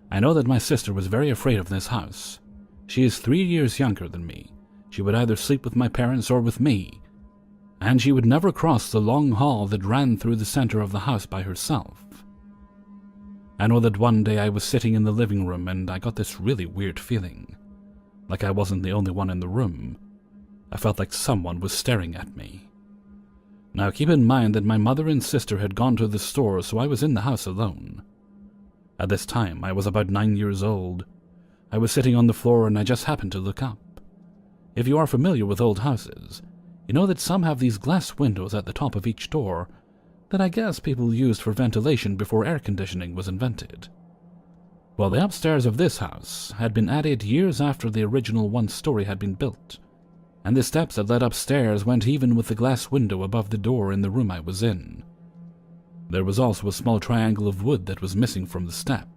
I know that my sister was very afraid of this house. She is 3 years younger than me. She would either sleep with my parents or with me, and she would never cross the long hall that ran through the center of the house by herself. I know that one day I was sitting in the living room and I got this really weird feeling, like I wasn't the only one in the room. I felt like someone was staring at me. Now keep in mind that my mother and sister had gone to the store, so I was in the house alone. At this time, I was about 9 years old. I was sitting on the floor and I just happened to look up. If you are familiar with old houses, you know that some have these glass windows at the top of each door that I guess people used for ventilation before air conditioning was invented. Well, the upstairs of this house had been added years after the original one-story had been built, and the steps that led upstairs went even with the glass window above the door in the room I was in. There was also a small triangle of wood that was missing from the step,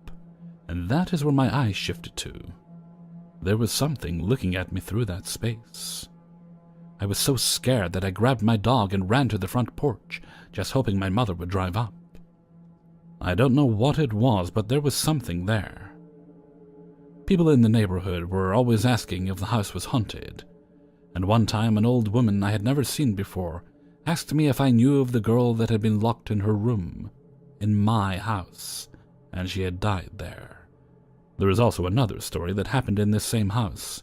and that is where my eyes shifted to. There was something looking at me through that space. I was so scared that I grabbed my dog and ran to the front porch, just hoping my mother would drive up. I don't know what it was, but there was something there. People in the neighborhood were always asking if the house was haunted, and one time an old woman I had never seen before asked me if I knew of the girl that had been locked in her room, in my house, and she had died there. There is also another story that happened in this same house.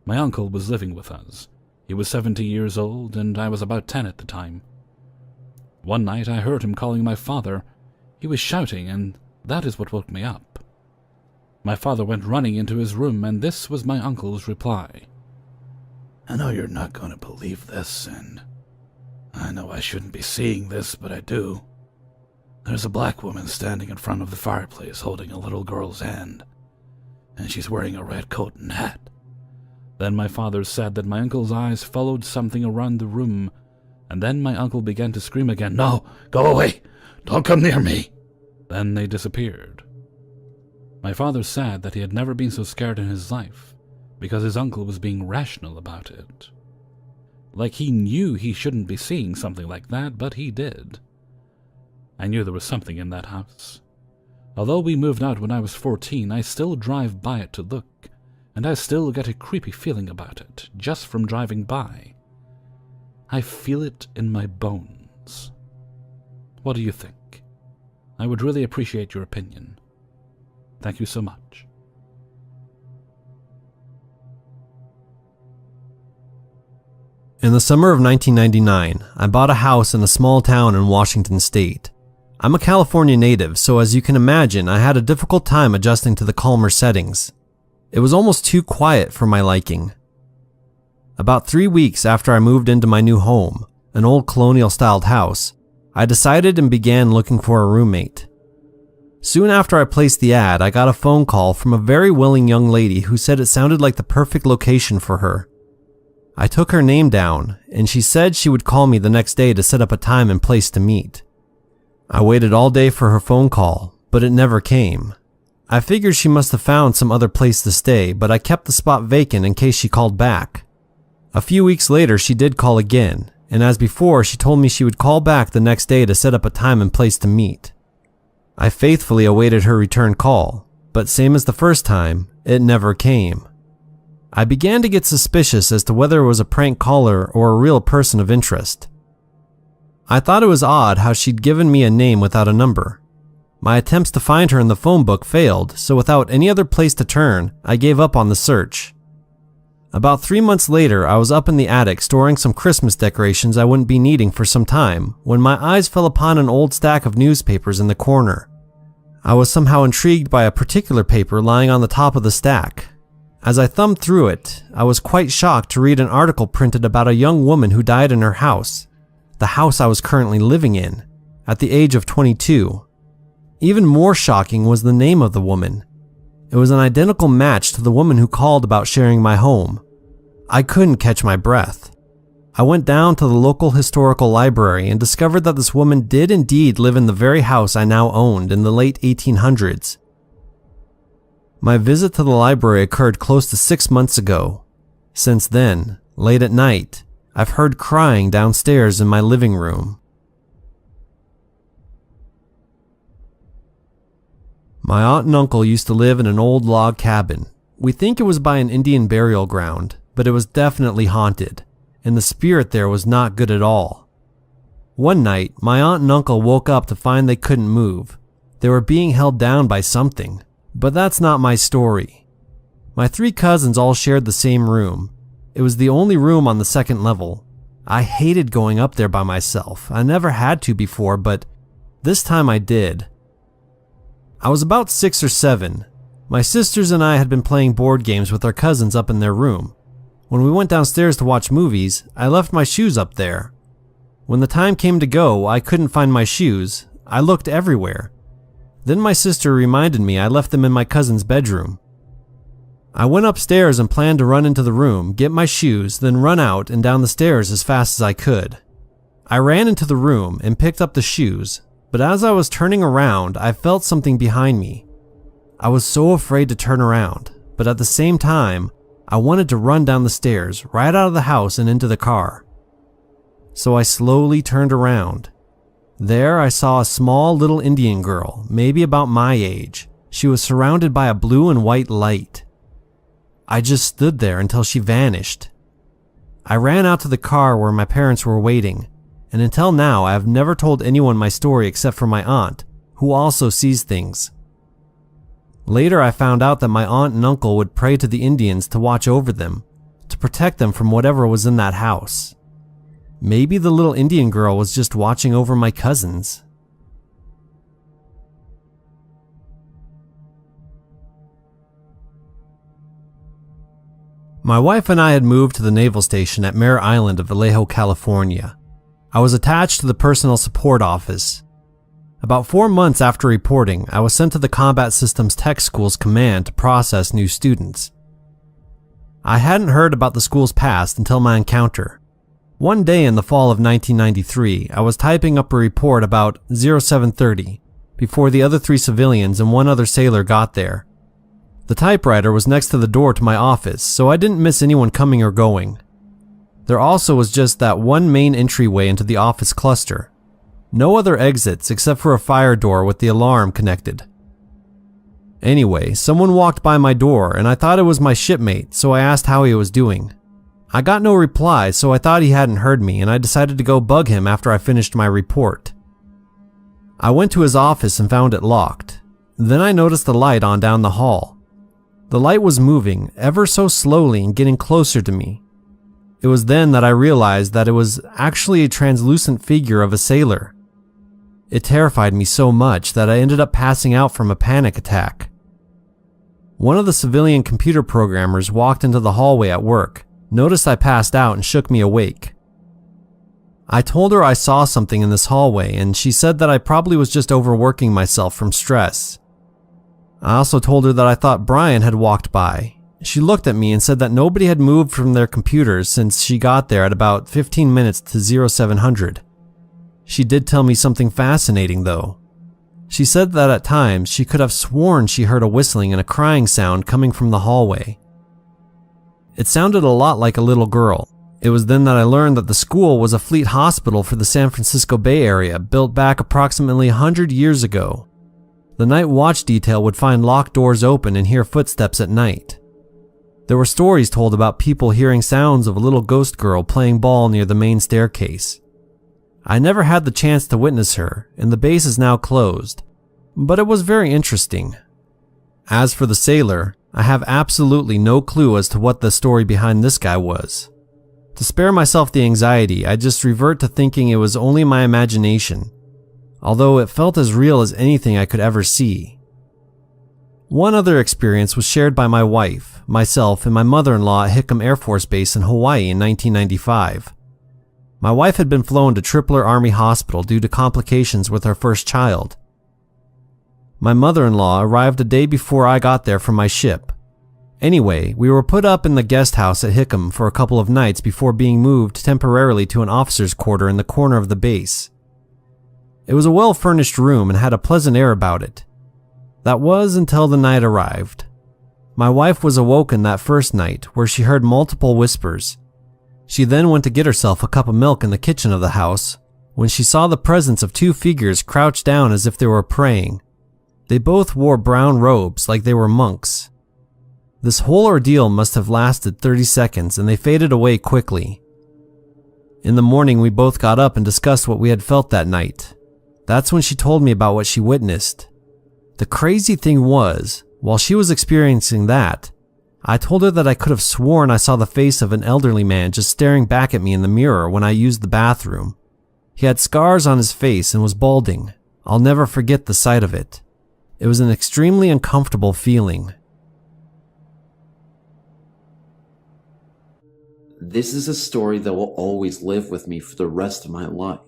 My uncle was living with us. He was 70 years old, and I was about 10 at the time. One night I heard him calling my father. He was shouting, and that is what woke me up. My father went running into his room, and this was my uncle's reply. "I know you're not going to believe this, and I know I shouldn't be seeing this, but I do. There's a black woman standing in front of the fireplace holding a little girl's hand, and she's wearing a red coat and hat." Then my father said that my uncle's eyes followed something around the room, and then my uncle began to scream again, "No, go away! Don't come near me!" Then they disappeared. My father said that he had never been so scared in his life, because his uncle was being rational about it. Like he knew he shouldn't be seeing something like that, but he did. I knew there was something in that house. Although we moved out when I was 14, I still drive by it to look, and I still get a creepy feeling about it, just from driving by. I feel it in my bones. What do you think? I would really appreciate your opinion. Thank you so much. In the summer of 1999, I bought a house in a small town in Washington state. I'm a California native, so as you can imagine, I had a difficult time adjusting to the calmer settings. It was almost too quiet for my liking. About 3 weeks after I moved into my new home, an old colonial-styled house, I decided and began looking for a roommate. Soon after I placed the ad, I got a phone call from a very willing young lady who said it sounded like the perfect location for her. I took her name down, and she said she would call me the next day to set up a time and place to meet. I waited all day for her phone call, but it never came. I figured she must have found some other place to stay, but I kept the spot vacant in case she called back. A few weeks later, she did call again, and as before, she told me she would call back the next day to set up a time and place to meet. I faithfully awaited her return call, but same as the first time, it never came. I began to get suspicious as to whether it was a prank caller or a real person of interest. I thought it was odd how she'd given me a name without a number. My attempts to find her in the phone book failed, so without any other place to turn, I gave up on the search. About 3 months later, I was up in the attic storing some Christmas decorations I wouldn't be needing for some time when my eyes fell upon an old stack of newspapers in the corner. I was somehow intrigued by a particular paper lying on the top of the stack. As I thumbed through it, I was quite shocked to read an article printed about a young woman who died in her house, the house I was currently living in, at the age of 22. Even more shocking was the name of the woman. It was an identical match to the woman who called about sharing my home. I couldn't catch my breath. I went down to the local historical library and discovered that this woman did indeed live in the very house I now owned in the late 1800s. My visit to the library occurred close to 6 months ago. Since then, late at night, I've heard crying downstairs in my living room. My aunt and uncle used to live in an old log cabin. We think it was by an Indian burial ground, but it was definitely haunted, and the spirit there was not good at all. One night, my aunt and uncle woke up to find they couldn't move. They were being held down by something, but that's not my story. My 3 cousins all shared the same room. It was the only room on the second level. I hated going up there by myself. I never had to before, but this time I did. I was about 6 or 7. My sisters and I had been playing board games with our cousins up in their room. When we went downstairs to watch movies, I left my shoes up there. When the time came to go, I couldn't find my shoes. I looked everywhere. Then my sister reminded me I left them in my cousin's bedroom. I went upstairs and planned to run into the room, get my shoes, then run out and down the stairs as fast as I could. I ran into the room and picked up the shoes, but as I was turning around, I felt something behind me. I was so afraid to turn around, but at the same time, I wanted to run down the stairs, right out of the house and into the car. So I slowly turned around. There I saw a small little Indian girl, maybe about my age. She was surrounded by a blue and white light. I just stood there until she vanished. I ran out to the car where my parents were waiting, and until now I have never told anyone my story except for my aunt, who also sees things. Later I found out that my aunt and uncle would pray to the Indians to watch over them, to protect them from whatever was in that house. Maybe the little Indian girl was just watching over my cousins. My wife and I had moved to the naval station at Mare Island of Vallejo, California. I was attached to the personnel support office. About 4 months after reporting, I was sent to the Combat Systems Tech School's command to process new students. I hadn't heard about the school's past until my encounter. One day in the fall of 1993, I was typing up a report about 0730 before the other 3 civilians and 1 other sailor got there. The typewriter was next to the door to my office, so I didn't miss anyone coming or going. There also was just that one main entryway into the office cluster. No other exits except for a fire door with the alarm connected. Anyway, someone walked by my door and I thought it was my shipmate, so I asked how he was doing. I got no reply, so I thought he hadn't heard me and I decided to go bug him after I finished my report. I went to his office and found it locked. Then I noticed the light on down the hall. The light was moving ever so slowly and getting closer to me. It was then that I realized that it was actually a translucent figure of a sailor. It terrified me so much that I ended up passing out from a panic attack. One of the civilian computer programmers walked into the hallway at work, noticed I passed out and shook me awake. I told her I saw something in this hallway and she said that I probably was just overworking myself from stress. I also told her that I thought Brian had walked by. She looked at me and said that nobody had moved from their computers since she got there at about 15 minutes to 0700. She did tell me something fascinating though. She said that at times she could have sworn she heard a whistling and a crying sound coming from the hallway. It sounded a lot like a little girl. It was then that I learned that the school was a fleet hospital for the San Francisco Bay Area built back approximately 100 years ago. The night watch detail would find locked doors open and hear footsteps at night. There were stories told about people hearing sounds of a little ghost girl playing ball near the main staircase. I never had the chance to witness her, and the base is now closed, but it was very interesting. As for the sailor, I have absolutely no clue as to what the story behind this guy was. To spare myself the anxiety, I just revert to thinking it was only my imagination, although it felt as real as anything I could ever see. One other experience was shared by my wife, myself, and my mother-in-law at Hickam Air Force Base in Hawaii in 1995. My wife had been flown to Tripler Army Hospital due to complications with her first child. My mother-in-law arrived a day before I got there from my ship. Anyway, we were put up in the guest house at Hickam for a couple of nights before being moved temporarily to an officer's quarter in the corner of the base. It was a well-furnished room and had a pleasant air about it. That was until the night arrived. My wife was awoken that first night where she heard multiple whispers. She then went to get herself a cup of milk in the kitchen of the house when she saw the presence of 2 figures crouched down as if they were praying. They both wore brown robes like they were monks. This whole ordeal must have lasted 30 seconds and they faded away quickly. In the morning, we both got up and discussed what we had felt that night. That's when she told me about what she witnessed. The crazy thing was, while she was experiencing that, I told her that I could have sworn I saw the face of an elderly man just staring back at me in the mirror when I used the bathroom. He had scars on his face and was balding. I'll never forget the sight of it. It was an extremely uncomfortable feeling. This is a story that will always live with me for the rest of my life.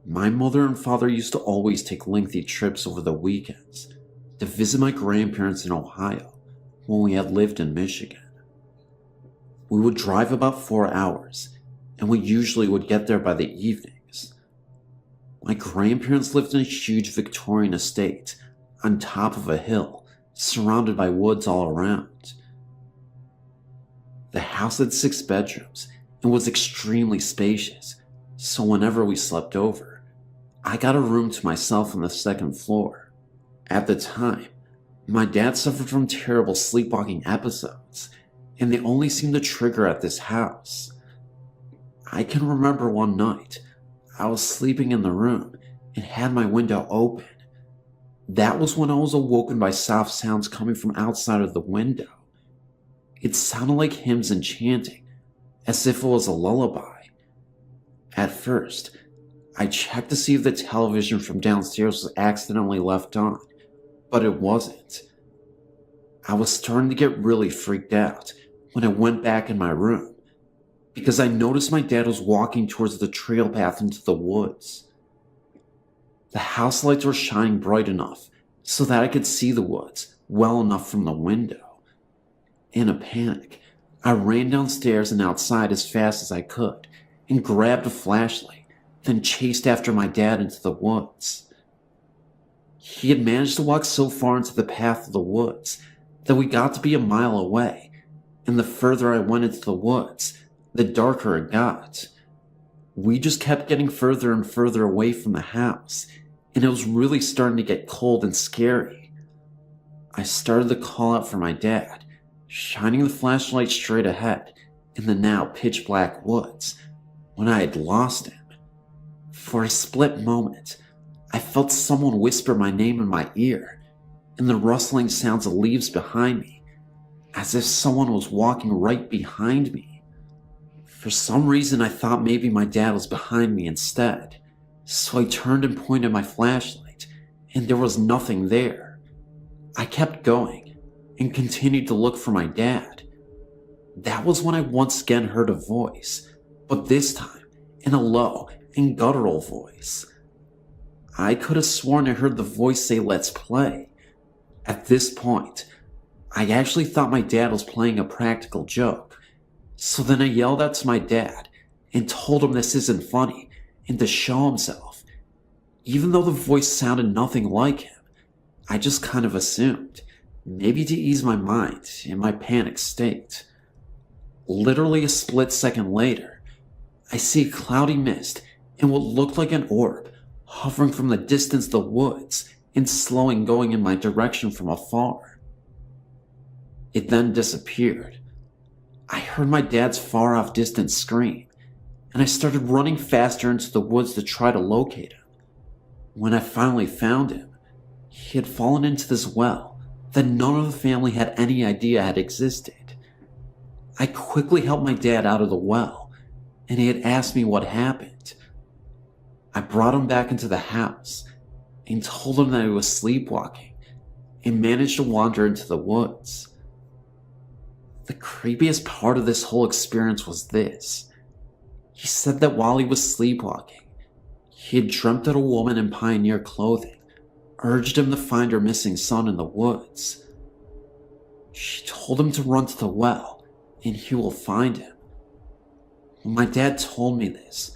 My mother and father used to always take lengthy trips over the weekends to visit my grandparents in Ohio when we had lived in Michigan. We would drive about 4 hours, and we usually would get there by the evenings. My grandparents lived in a huge Victorian estate on top of a hill, surrounded by woods all around. The house had 6 bedrooms and was extremely spacious, so whenever we slept over, I got a room to myself on the 2nd floor. At the time, my dad suffered from terrible sleepwalking episodes, and they only seemed to trigger at this house. I can remember one night, I was sleeping in the room and had my window open. That was when I was awoken by soft sounds coming from outside of the window. It sounded like hymns and chanting, as if it was a lullaby. At first, I checked to see if the television from downstairs was accidentally left on, but it wasn't. I was starting to get really freaked out when I went back in my room, because I noticed my dad was walking towards the trail path into the woods. The house lights were shining bright enough so that I could see the woods well enough from the window. In a panic, I ran downstairs and outside as fast as I could and grabbed a flashlight, then chased after my dad into the woods. He had managed to walk so far into the path of the woods that we got to be a mile away, and the further I went into the woods, the darker it got. We just kept getting further and further away from the house, and it was really starting to get cold and scary. I started to call out for my dad, shining the flashlight straight ahead in the now pitch black woods, when I had lost him. For a split moment, I felt someone whisper my name in my ear, and the rustling sounds of leaves behind me, as if someone was walking right behind me. For some reason, I thought maybe my dad was behind me instead, so I turned and pointed my flashlight, and there was nothing there. I kept going and continued to look for my dad. That was when I once again heard a voice, but this time in a low and guttural voice. I could have sworn I heard the voice say, "Let's play." At this point, I actually thought my dad was playing a practical joke, so then I yelled out to my dad and told him this isn't funny and to show himself. Even though the voice sounded nothing like him, I just kind of assumed, maybe to ease my mind in my panic state. Literally a split second later, I see a cloudy mist and what looked like an orb hovering from the distance of the woods and slowing going in my direction from afar. It then disappeared. I heard my dad's far off distant scream, and I started running faster into the woods to try to locate him. When I finally found him, he had fallen into this well that none of the family had any idea had existed. I quickly helped my dad out of the well, and he had asked me what happened. I brought him back into the house and told him that he was sleepwalking and managed to wander into the woods. The creepiest part of this whole experience was this. He said that while he was sleepwalking, he had dreamt that a woman in pioneer clothing urged him to find her missing son in the woods. She told him to run to the well and he will find him. When my dad told me this,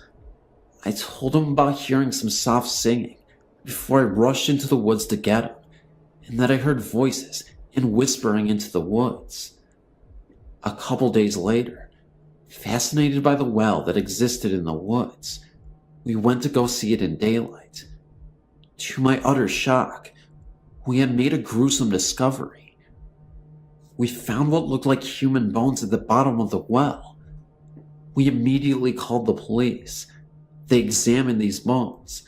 I told him about hearing some soft singing before I rushed into the woods to get him, and that I heard voices and whispering into the woods. A couple days later, fascinated by the well that existed in the woods, we went to go see it in daylight. To my utter shock, we had made a gruesome discovery. We found what looked like human bones at the bottom of the well. We immediately called the police. They examined these bones,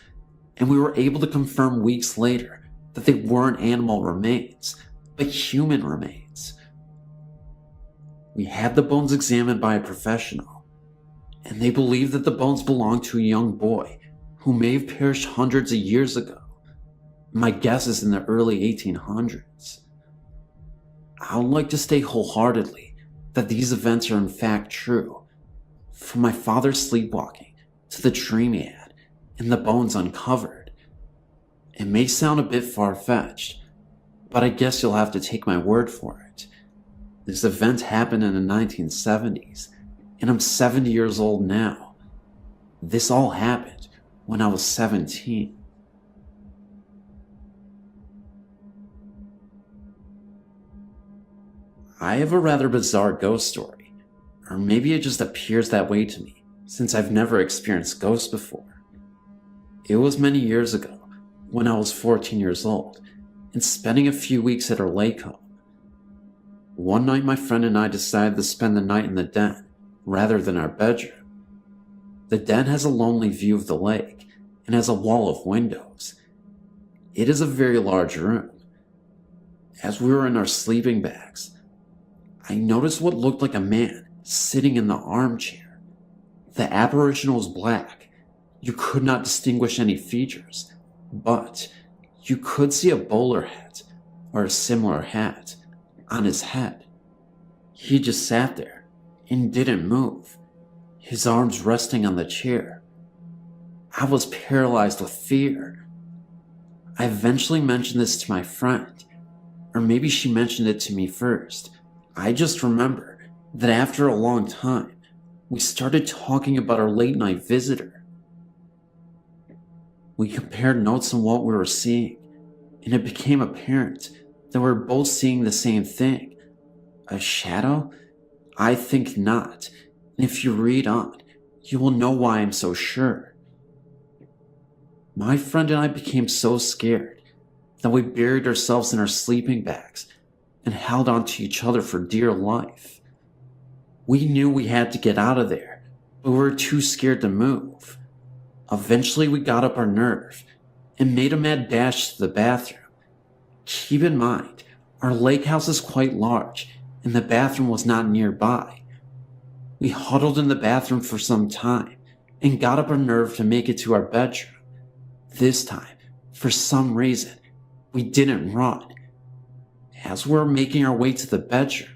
and we were able to confirm weeks later that they weren't animal remains, but human remains. We had the bones examined by a professional, and they believed that the bones belonged to a young boy who may have perished hundreds of years ago. My guess is in the early 1800s. I would like to state wholeheartedly that these events are in fact true, from my father's sleepwalking to the dream he had and the bones uncovered. It may sound a bit far-fetched, but I guess you'll have to take my word for it. This event happened in the 1970s, and I'm 70 years old now. This all happened when I was 17. I have a rather bizarre ghost story, or maybe it just appears that way to me, since I've never experienced ghosts before. It was many years ago, when I was 14 years old, and spending a few weeks at our lake home. One night my friend and I decided to spend the night in the den, rather than our bedroom. The den has a lonely view of the lake, and has a wall of windows. It is a very large room. As we were in our sleeping bags, I noticed what looked like a man sitting in the armchair. The apparition was black. You could not distinguish any features, but you could see a bowler hat, or a similar hat, on his head. He just sat there and didn't move, his arms resting on the chair. I was paralyzed with fear. I eventually mentioned this to my friend, or maybe she mentioned it to me first. I just remember that after a long time, we started talking about our late night visitor. We compared notes on what we were seeing, and it became apparent that we were both seeing the same thing. A shadow? I think not, and if you read on, you will know why I'm so sure. My friend and I became so scared that we buried ourselves in our sleeping bags and held on to each other for dear life. We knew we had to get out of there, but we were too scared to move. Eventually we got up our nerve and made a mad dash to the bathroom. Keep in mind, our lake house is quite large and the bathroom was not nearby. We huddled in the bathroom for some time and got up our nerve to make it to our bedroom. This time, for some reason, we didn't run. As we were making our way to the bedroom,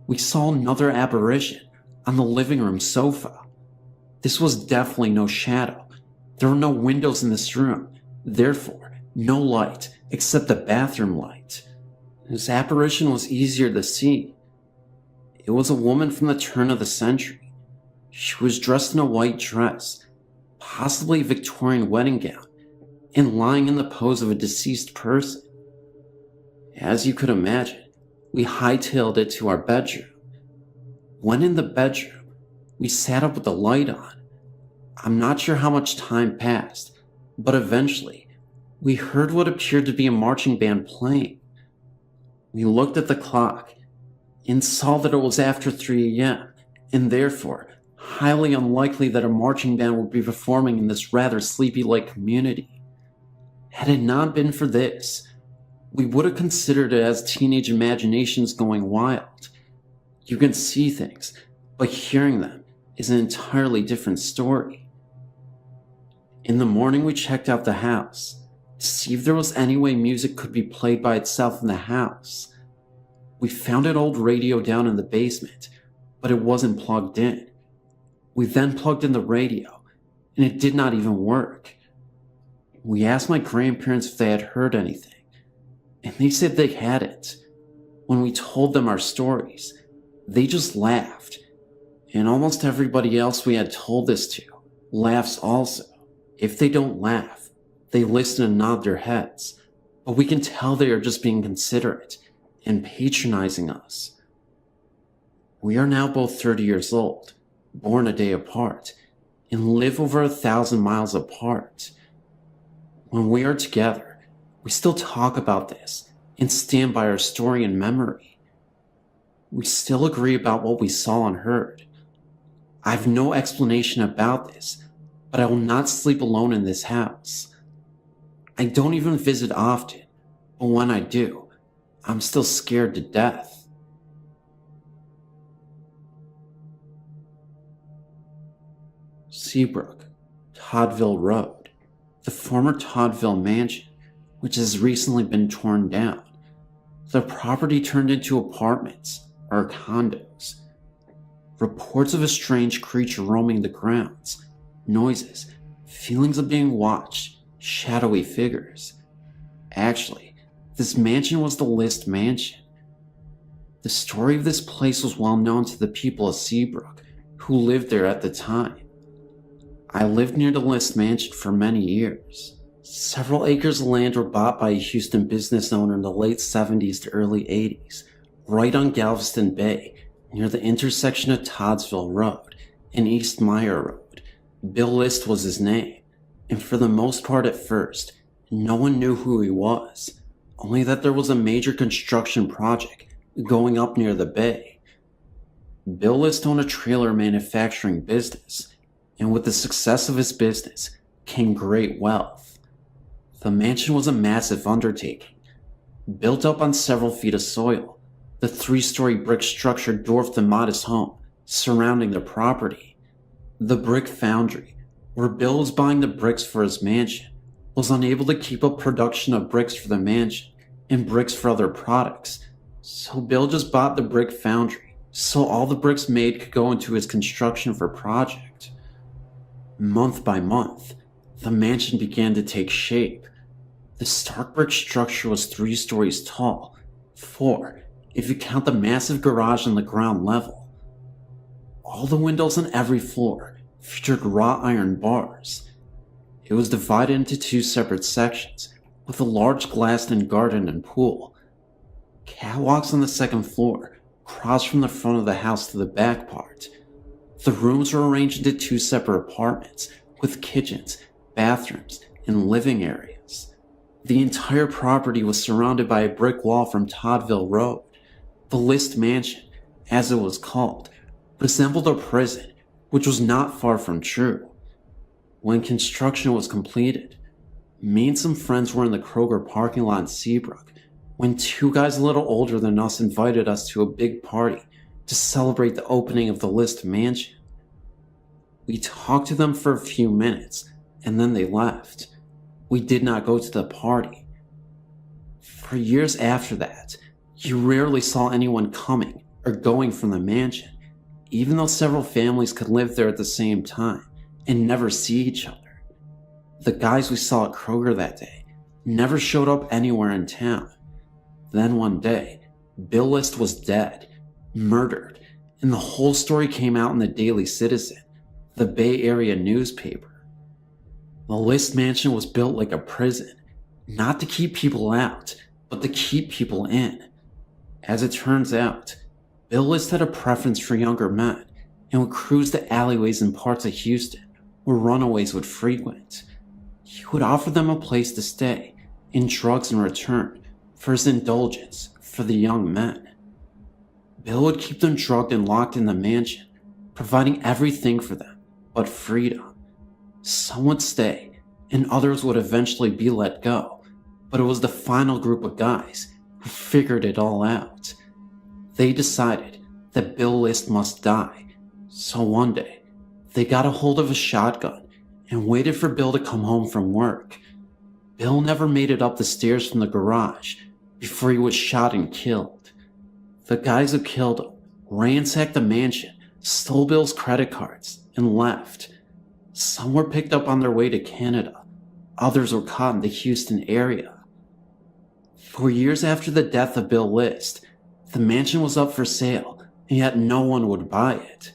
we saw another apparition on the living room sofa. This was definitely no shadow. There were no windows in this room, therefore no light except the bathroom light. This apparition was easier to see. It was a woman from the turn of the century. She was dressed in a white dress, possibly a Victorian wedding gown, and lying in the pose of a deceased person. As you could imagine, we hightailed it to our bedroom. When in the bedroom, we sat up with the light on. I'm not sure how much time passed, but eventually, we heard what appeared to be a marching band playing. We looked at the clock and saw that it was after 3 a.m., and therefore highly unlikely that a marching band would be performing in this rather sleepy-like community. Had it not been for this, we would have considered it as teenage imaginations going wild. You can see things, but hearing them is an entirely different story. In the morning, we checked out the house to see if there was any way music could be played by itself in the house. We found an old radio down in the basement, but it wasn't plugged in. We then plugged in the radio, and it did not even work. We asked my grandparents if they had heard anything, and they said they hadn't. When we told them our stories, they just laughed, and almost everybody else we had told this to laughs also. If they don't laugh, they listen and nod their heads, but we can tell they are just being considerate and patronizing us. We are now both 30 years old, born a day apart, and live over 1,000 miles apart. When we are together, we still talk about this and stand by our story and memory. We still agree about what we saw and heard. I have no explanation about this, but I will not sleep alone in this house. I don't even visit often, but when I do, I'm still scared to death. Seabrook, Toddville Road. The former Toddville mansion, which has recently been torn down. The property turned into apartments, or condos. Reports of a strange creature roaming the grounds, noises, feelings of being watched, shadowy figures. Actually, this mansion was the List Mansion. The story of this place was well known to the people of Seabrook, who lived there at the time. I lived near the List Mansion for many years. Several acres of land were bought by a Houston business owner in the late 70s to early 80s, right on Galveston Bay, near the intersection of Toddsville Road and East Meyer Road. Bill List was his name, and for the most part at first, no one knew who he was, only that there was a major construction project going up near the bay. Bill List owned a trailer manufacturing business, and with the success of his business came great wealth. The mansion was a massive undertaking, built up on several feet of soil, The 3-story brick structure dwarfed the modest home surrounding the property. The brick foundry, where Bill was buying the bricks for his mansion, was unable to keep up production of bricks for the mansion and bricks for other products, so Bill just bought the brick foundry so all the bricks made could go into his construction for project. Month by month, the mansion began to take shape. The stark brick structure was 3 stories tall, 4 if you count the massive garage on the ground level. All the windows on every floor featured wrought iron bars. It was divided into 2 separate sections, with a large glassed-in garden and pool. Catwalks on the second floor crossed from the front of the house to the back part. The rooms were arranged into 2 separate apartments, with kitchens, bathrooms, and living areas. The entire property was surrounded by a brick wall from Toddville Road. The List Mansion, as it was called, resembled a prison, which was not far from true. When construction was completed, me and some friends were in the Kroger parking lot in Seabrook when 2 guys a little older than us invited us to a big party to celebrate the opening of the List Mansion. We talked to them for a few minutes, and then they left. We did not go to the party. For years after that, you rarely saw anyone coming or going from the mansion, even though several families could live there at the same time and never see each other. The guys we saw at Kroger that day never showed up anywhere in town. Then one day, Bill List was dead, murdered, and the whole story came out in the Daily Citizen, the Bay Area newspaper. The List Mansion was built like a prison, not to keep people out, but to keep people in. As it turns out, Bill List had a preference for younger men and would cruise the alleyways in parts of Houston where runaways would frequent. He would offer them a place to stay and drugs in return for his indulgence for the young men. Bill would keep them drugged and locked in the mansion, providing everything for them but freedom. Some would stay, and others would eventually be let go, but it was the final group of guys who figured it all out. They decided that Bill List must die, so one day, they got a hold of a shotgun and waited for Bill to come home from work. Bill never made it up the stairs from the garage before he was shot and killed. The guys who killed him ransacked the mansion, stole Bill's credit cards, and left. Some were picked up on their way to Canada. Others were caught in the Houston area. For years after the death of Bill List, the mansion was up for sale, and yet no one would buy it.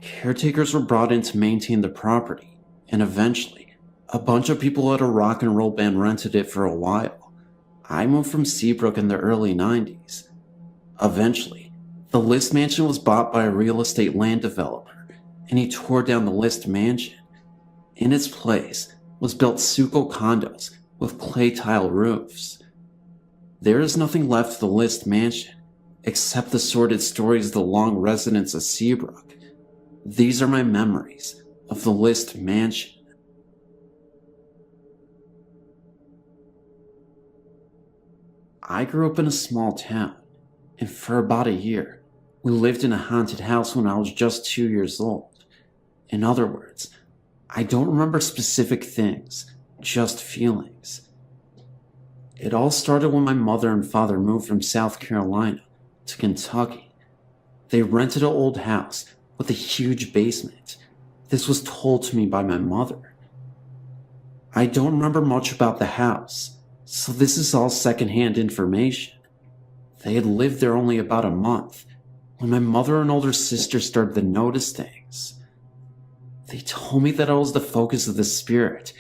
Caretakers were brought in to maintain the property, and eventually, a bunch of people at a rock and roll band rented it for a while. I moved from Seabrook in the early 90s. Eventually, the List Mansion was bought by a real estate land developer, and he tore down the List Mansion. In its place was built Suco condos with clay tile roofs. There is nothing left of the List Mansion, except the sordid stories of the long residents of Seabrook. These are my memories of the List Mansion. I grew up in a small town, and for about a year, we lived in a haunted house when I was just 2 years old. In other words, I don't remember specific things, just feelings. It all started when my mother and father moved from South Carolina to Kentucky. They rented an old house with a huge basement. This was told to me by my mother. I don't remember much about the house, so this is all secondhand information. They had lived there only about a month when my mother and older sister started to notice things. They told me that I was the focus of the spirit,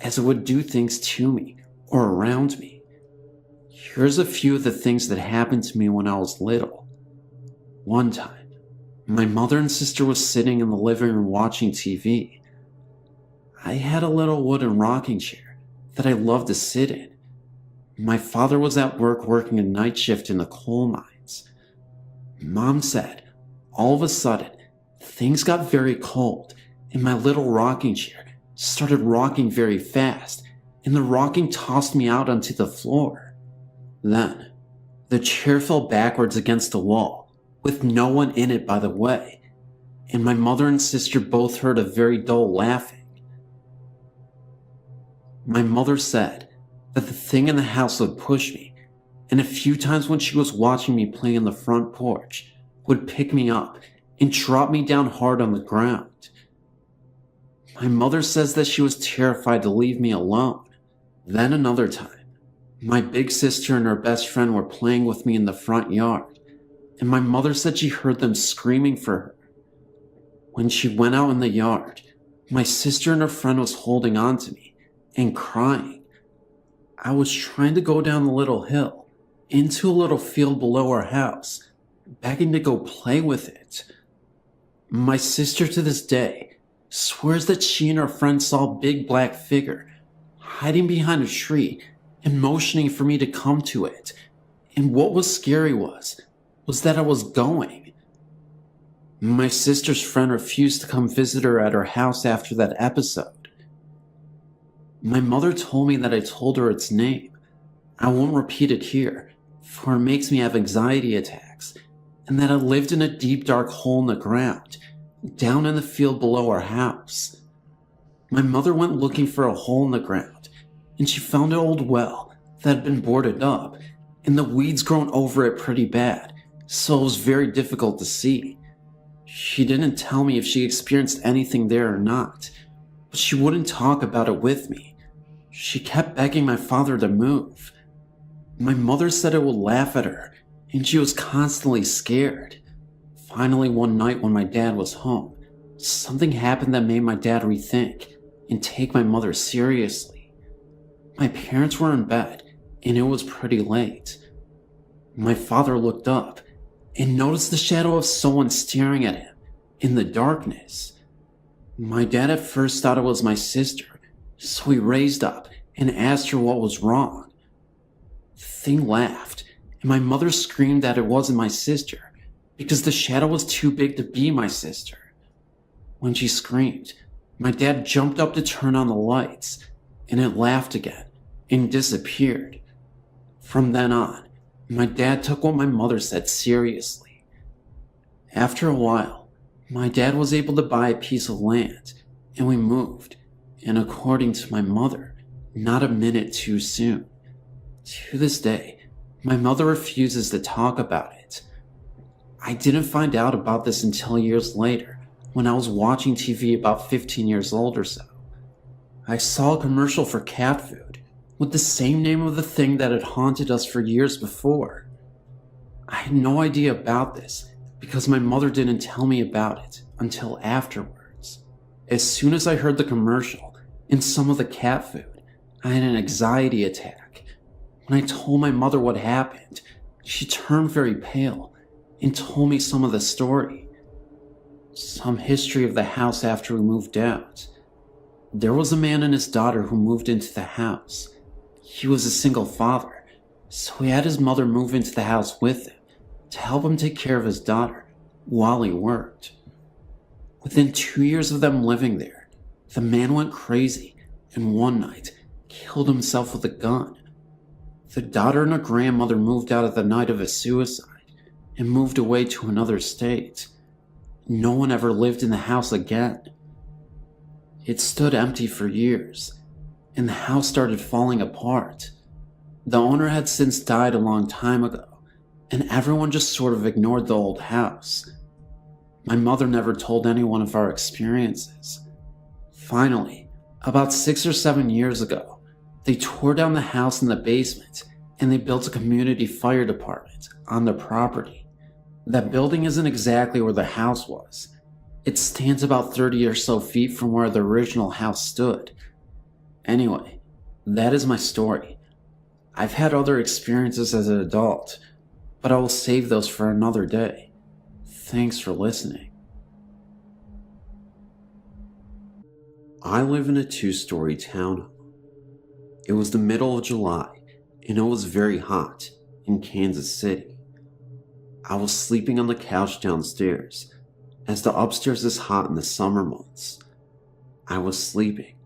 as it would do things to me or around me. Here's a few of the things that happened to me when I was little. One time, my mother and sister was sitting in the living room watching TV. I had a little wooden rocking chair that I loved to sit in. My father was at work working a night shift in the coal mines. Mom said, all of a sudden, things got very cold and my little rocking chair started rocking very fast and the rocking tossed me out onto the floor. Then, The chair fell backwards against the wall, with no one in it by the way, and my mother and sister both heard a very dull laughing. My mother said that the thing in the house would push me, and a few times when she was watching me play on the front porch, would pick me up and drop me down hard on the ground. My mother says that she was terrified to leave me alone. Then another time, my big sister and her best friend were playing with me in the front yard, and my mother said she heard them screaming for her. When she went out in the yard, my sister and her friend was holding on to me and crying. I was trying to go down the little hill into a little field below our house, begging to go play with it. My sister to this day swears that she and her friend saw a big black figure hiding behind a tree and motioning for me to come to it. And what was scary was that I was going. My sister's friend refused to come visit her at her house after that episode. My mother told me that I told her its name. I won't repeat it here, for it makes me have anxiety attacks, and that I lived in a deep dark hole in the ground, down in the field below our house. My mother went looking for a hole in the ground, and she found an old well that had been boarded up, and the weeds grown over it pretty bad, so it was very difficult to see. She didn't tell me if she experienced anything there or not, but she wouldn't talk about it with me. She kept begging my father to move. My mother said it would laugh at her, and she was constantly scared. Finally, one night when my dad was home, something happened that made my dad rethink and take my mother seriously. My parents were in bed, and it was pretty late. My father looked up and noticed the shadow of someone staring at him in the darkness. My dad at first thought it was my sister, so he raised up and asked her what was wrong. The thing laughed, and my mother screamed that it wasn't my sister because the shadow was too big to be my sister. When she screamed, my dad jumped up to turn on the lights, and it laughed again and disappeared. From then on, my dad took what my mother said seriously. After a while, my dad was able to buy a piece of land, and we moved, and according to my mother, not a minute too soon. To this day, my mother refuses to talk about it. I didn't find out about this until years later, when I was watching TV about 15 years old or so. I saw a commercial for cat food with the same name of the thing that had haunted us for years before. I had no idea about this because my mother didn't tell me about it until afterwards. As soon as I heard the commercial and some of the cat food, I had an anxiety attack. When I told my mother what happened, she turned very pale and told me some of the story. Some history of the house after we moved out. There was a man and his daughter who moved into the house. He was a single father, so he had his mother move into the house with him to help him take care of his daughter while he worked. Within 2 years of them living there, the man went crazy and one night killed himself with a gun. The daughter and her grandmother moved out at the night of his suicide and moved away to another state. No one ever lived in the house again. It stood empty for years, and the house started falling apart. The owner had since died a long time ago, and everyone just sort of ignored the old house. My mother never told anyone of our experiences. Finally, about 6 or 7 years ago, they tore down the house in the basement and they built a community fire department on their property. That building isn't exactly where the house was. It stands about 30 or so feet from where the original house stood. Anyway, that is my story. I've had other experiences as an adult, but I will save those for another day. Thanks for listening. I live in a 2-story townhome. It was the middle of July, and it was very hot in Kansas City. I was sleeping on the couch downstairs, as the upstairs is hot in the summer months. I was sleeping,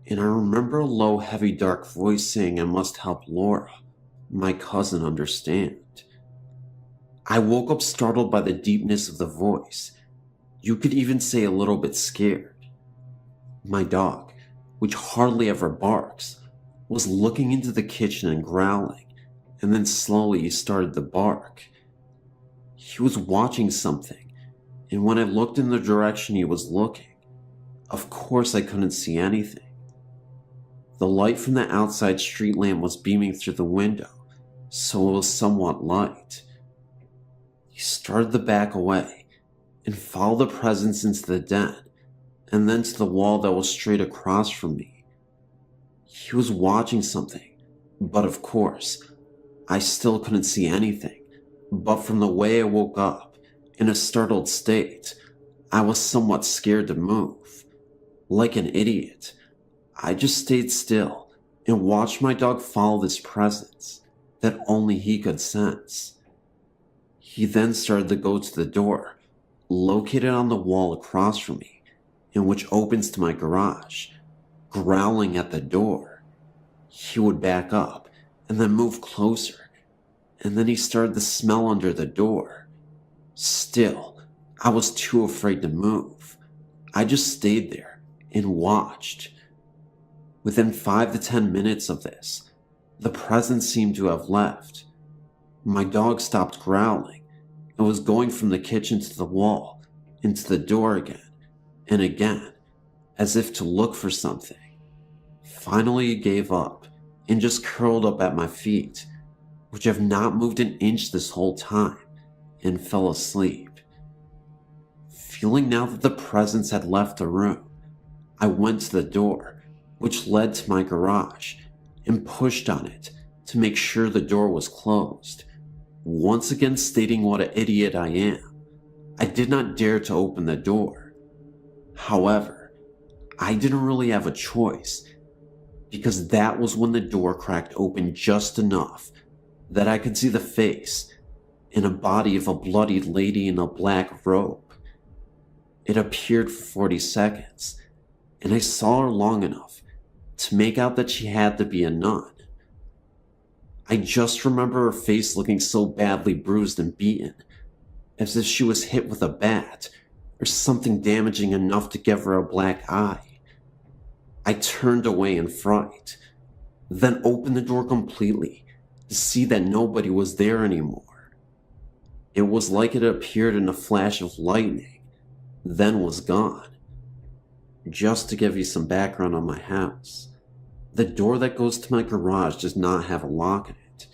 and I remember a low, heavy, dark voice saying I must help Laura, my cousin, understand. I woke up startled by the deepness of the voice. You could even say a little bit scared. My dog, which hardly ever barks, was looking into the kitchen and growling, and then slowly he started to bark. He was watching something, and when I looked in the direction he was looking, of course I couldn't see anything. The light from the outside street lamp was beaming through the window, so it was somewhat light. He started to back away and follow the presence into the den, and then to the wall that was straight across from me. He was watching something, but of course, I still couldn't see anything. But from the way I woke up, in a startled state, I was somewhat scared to move. Like an idiot, I just stayed still and watched my dog follow this presence that only he could sense. He then started to go to the door, located on the wall across from me, and which opens to my garage, growling at the door. He would back up and then move closer, and then he started to smell under the door. Still, I was too afraid to move. I just stayed there and watched. Within 5 to 10 minutes of this, the presence seemed to have left. My dog stopped growling and was going from the kitchen to the wall, into the door again, and again, as if to look for something. Finally, he gave up and just curled up at my feet, which have not moved an inch this whole time, and fell asleep. Feeling now that the presence had left the room, I went to the door, which led to my garage, and pushed on it to make sure the door was closed. Once again stating what an idiot I am, I did not dare to open the door. However, I didn't really have a choice, because that was when the door cracked open just enough that I could see the face and a body of a bloodied lady in a black robe. It appeared for 40 seconds, and I saw her long enough to make out that she had to be a nun. I just remember her face looking so badly bruised and beaten, as if she was hit with a bat or something damaging enough to give her a black eye. I turned away in fright, then opened the door completely to see that nobody was there anymore. It was like it appeared in a flash of lightning, then was gone. Just to give you some background on my house, the door that goes to my garage does not have a lock in it.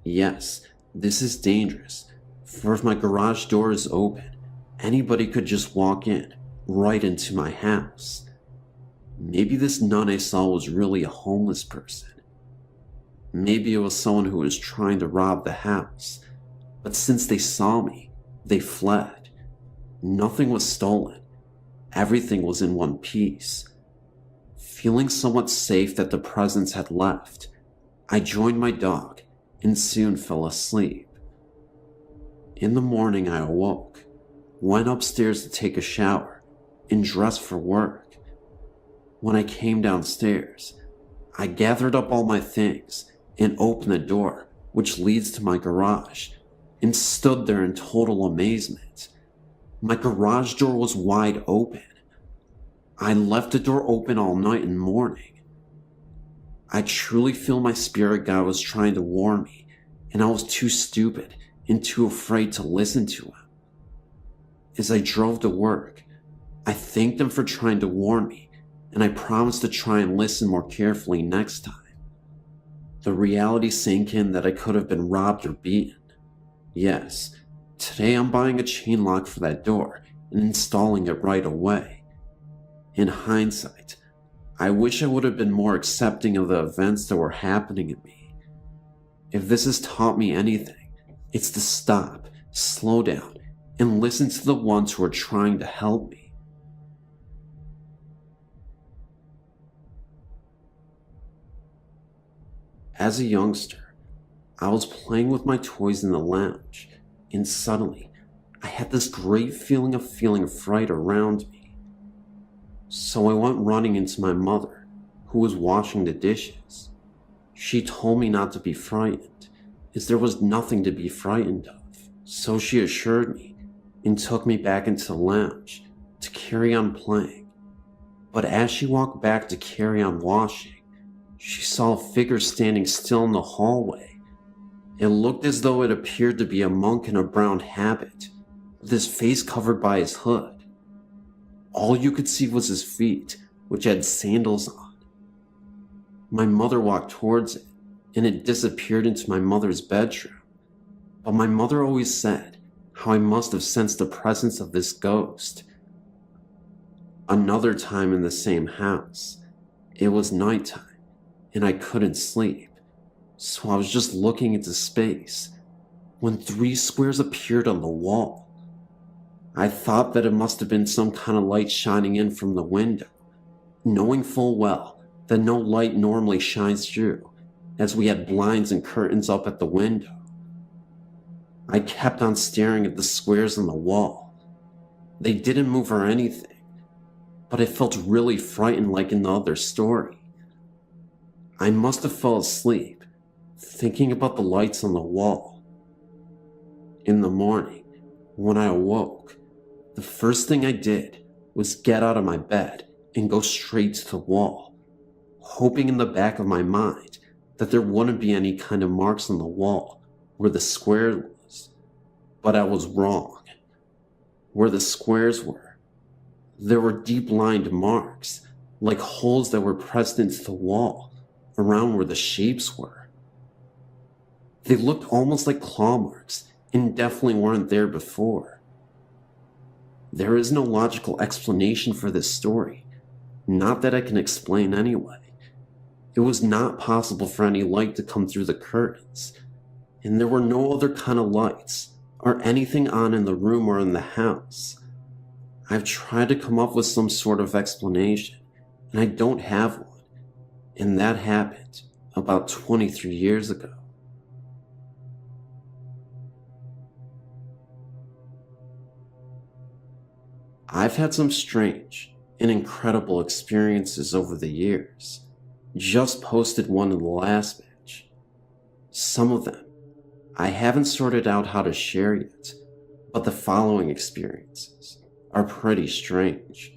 Yes, this is dangerous, for if my garage door is open, anybody could just walk in, right into my house. Maybe this nun I saw was really a homeless person. Maybe it was someone who was trying to rob the house, but since they saw me, they fled. Nothing was stolen. Everything was in one piece. Feeling somewhat safe that the presence had left, I joined my dog and soon fell asleep. In the morning I awoke, went upstairs to take a shower, and dressed for work. When I came downstairs, I gathered up all my things and opened the door which leads to my garage, and stood there in total amazement. My garage door was wide open. I left the door open all night and morning. I truly feel my spirit guide was trying to warn me, and I was too stupid and too afraid to listen to him. As I drove to work, I thanked him for trying to warn me, and I promised to try and listen more carefully next time. The reality sank in that I could have been robbed or beaten. Yes, today I'm buying a chain lock for that door and installing it right away. In hindsight, I wish I would have been more accepting of the events that were happening to me. If this has taught me anything, it's to stop, slow down, and listen to the ones who are trying to help me. As a youngster, I was playing with my toys in the lounge, and suddenly, I had this great feeling of fright around me. So I went running into my mother, who was washing the dishes. She told me not to be frightened, as there was nothing to be frightened of. So she assured me and took me back into the lounge to carry on playing. But as she walked back to carry on washing, she saw a figure standing still in the hallway. It looked as though it appeared to be a monk in a brown habit, with his face covered by his hood. All you could see was his feet, which had sandals on. My mother walked towards it, and it disappeared into my mother's bedroom. But my mother always said how I must have sensed the presence of this ghost. Another time in the same house, it was nighttime, and I couldn't sleep, so I was just looking into space when 3 squares appeared on the wall. I thought that it must have been some kind of light shining in from the window, knowing full well that no light normally shines through, as we had blinds and curtains up at the window. I kept on staring at the squares on the wall. They didn't move or anything, but I felt really frightened like in the other story. I must have fell asleep, thinking about the lights on the wall. In the morning, when I awoke, the first thing I did was get out of my bed and go straight to the wall, hoping in the back of my mind that there wouldn't be any kind of marks on the wall where the square was. But I was wrong. Where the squares were, there were deep lined marks, like holes that were pressed into the wall around where the shapes were. They looked almost like claw marks and definitely weren't there before. There is no logical explanation for this story, not that I can explain anyway. It was not possible for any light to come through the curtains, and there were no other kind of lights or anything on in the room or in the house. I've tried to come up with some sort of explanation, and I don't have one, and that happened about 23 years ago. I've had some strange and incredible experiences over the years. Just posted one in the last batch. Some of them I haven't sorted out how to share yet, but the following experiences are pretty strange.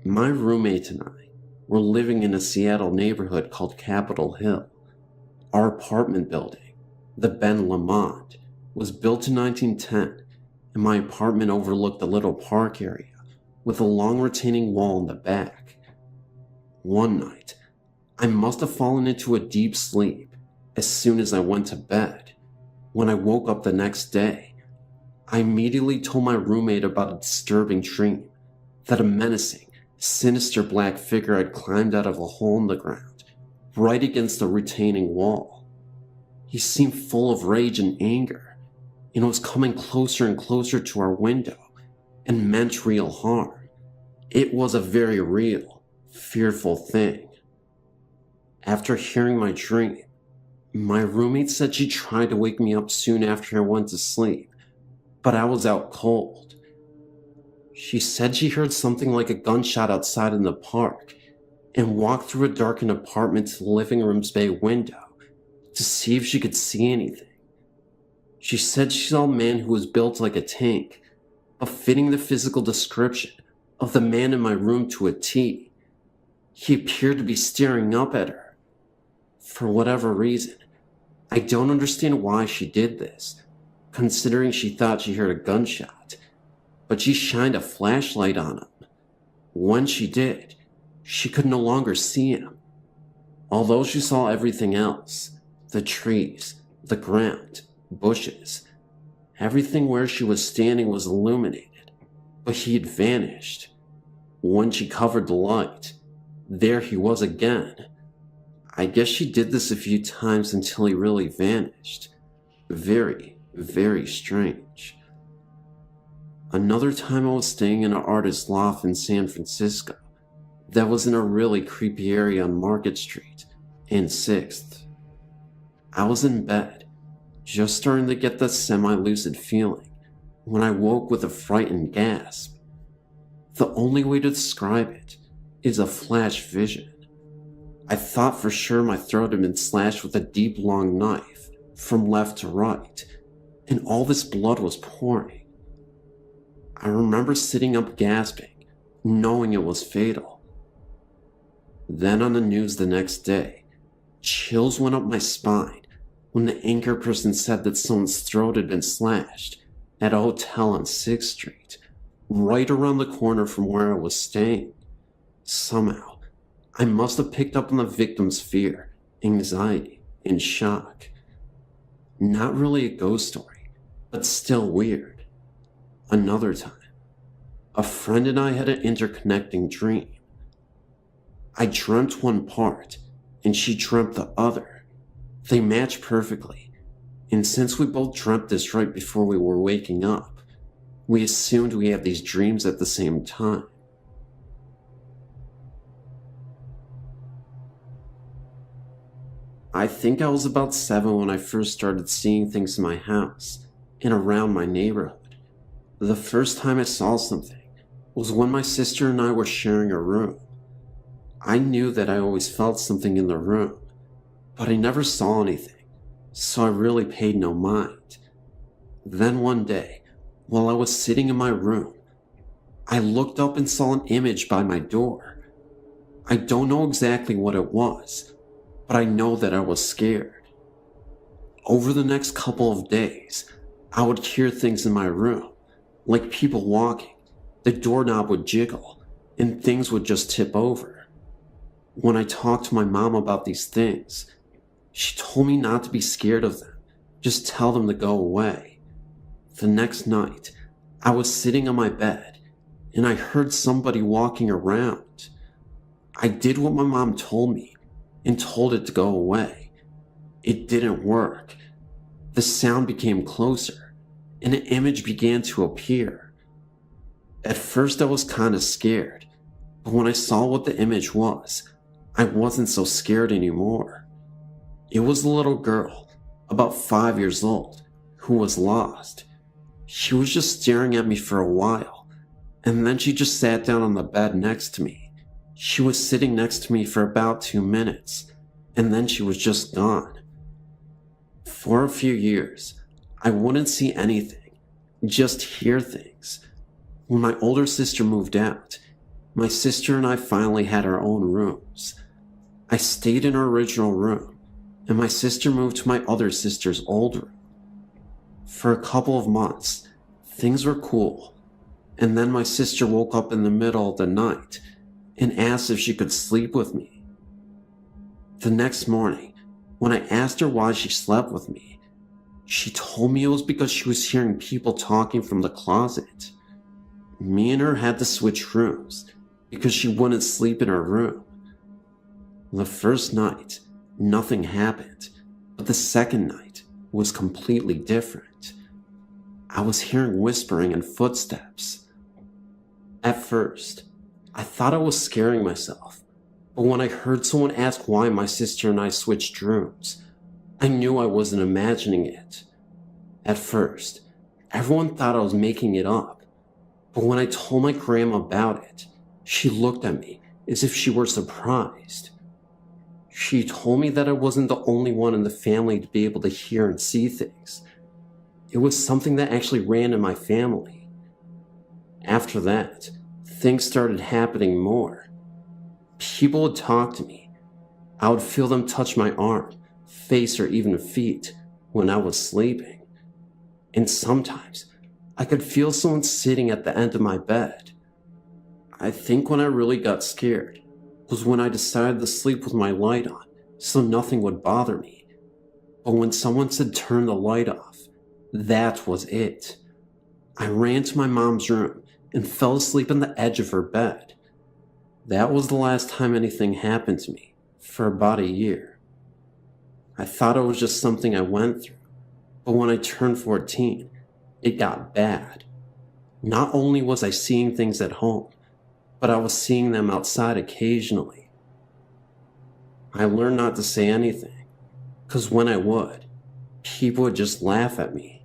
My roommate and I were living in a Seattle neighborhood called Capitol Hill. Our apartment building, the Ben Lamont, was built in 1910, and my apartment overlooked a little park area with a long retaining wall in the back. One night, I must have fallen into a deep sleep as soon as I went to bed. When I woke up the next day, I immediately told my roommate about a disturbing dream, that a menacing, sinister black figure had climbed out of a hole in the ground, right against the retaining wall. He seemed full of rage and anger, and was coming closer and closer to our window, and meant real harm. It was a very real, fearful thing. After hearing my dream, my roommate said she tried to wake me up soon after I went to sleep, but I was out cold. She said she heard something like a gunshot outside in the park and walked through a darkened apartment to the living room's bay window to see if she could see anything. She said she saw a man who was built like a tank, but fitting the physical description of the man in my room to a T. He appeared to be staring up at her. For whatever reason, I don't understand why she did this, considering she thought she heard a gunshot, but she shined a flashlight on him. When she did, she could no longer see him. Although she saw everything else, the trees, the ground, bushes, everything where she was standing was illuminated, but he had vanished. When she covered the light, there he was again. I guess she did this a few times until he really vanished. Very, very strange. Another time I was staying in an artist's loft in San Francisco that was in a really creepy area on Market Street and 6th. I was in bed, just starting to get the semi-lucid feeling, when I woke with a frightened gasp. The only way to describe it is a flash vision. I thought for sure my throat had been slashed with a deep long knife from left to right, and all this blood was pouring. I remember sitting up gasping, knowing it was fatal. Then on the news the next day, chills went up my spine when the anchor person said that someone's throat had been slashed at a hotel on 6th Street, right around the corner from where I was staying. Somehow, I must have picked up on the victim's fear, anxiety, and shock. Not really a ghost story, but still weird. Another time, a friend and I had an interconnecting dream. I dreamt one part, and she dreamt the other. They matched perfectly, and since we both dreamt this right before we were waking up, we assumed we had these dreams at the same time. I think I was about 7 when I first started seeing things in my house and around my neighborhood. The first time I saw something was when my sister and I were sharing a room. I knew that I always felt something in the room, but I never saw anything, so I really paid no mind. Then one day, while I was sitting in my room, I looked up and saw an image by my door. I don't know exactly what it was, but I know that I was scared. Over the next couple of days, I would hear things in my room, like people walking, the doorknob would jiggle, and things would just tip over. When I talked to my mom about these things, she told me not to be scared of them, just tell them to go away. The next night, I was sitting on my bed, and I heard somebody walking around. I did what my mom told me, and told it to go away. It didn't work. The sound became closer, and an image began to appear. At first I was kind of scared, but when I saw what the image was, I wasn't so scared anymore. It was a little girl, about 5 years old, who was lost. She was just staring at me for a while, and then she just sat down on the bed next to me. She was sitting next to me for about 2 minutes, and then she was just gone. For a few years, I wouldn't see anything, just hear things. When my older sister moved out, my sister and I finally had our own rooms. I stayed in her original room, and my sister moved to my other sister's old room. For a couple of months, things were cool, and then my sister woke up in the middle of the night and asked if she could sleep with me. The next morning, when I asked her why she slept with me, she told me it was because she was hearing people talking from the closet. Me and her had to switch rooms because she wouldn't sleep in her room. The first night, nothing happened, but the second night was completely different. I was hearing whispering and footsteps. At first, I thought I was scaring myself, but when I heard someone ask why my sister and I switched rooms, I knew I wasn't imagining it. At first, everyone thought I was making it up, but when I told my grandma about it, she looked at me as if she were surprised. She told me that I wasn't the only one in the family to be able to hear and see things. It was something that actually ran in my family. After that, things started happening more. People would talk to me. I would feel them touch my arm, face, or even feet when I was sleeping. And sometimes I could feel someone sitting at the end of my bed. I think when I really got scared was when I decided to sleep with my light on so nothing would bother me. But when someone said turn the light off, that was it. I ran to my mom's room and fell asleep on the edge of her bed. That was the last time anything happened to me for about a year. I thought it was just something I went through, but when I turned 14, it got bad. Not only was I seeing things at home, but I was seeing them outside occasionally. I learned not to say anything, because when I would, people would just laugh at me.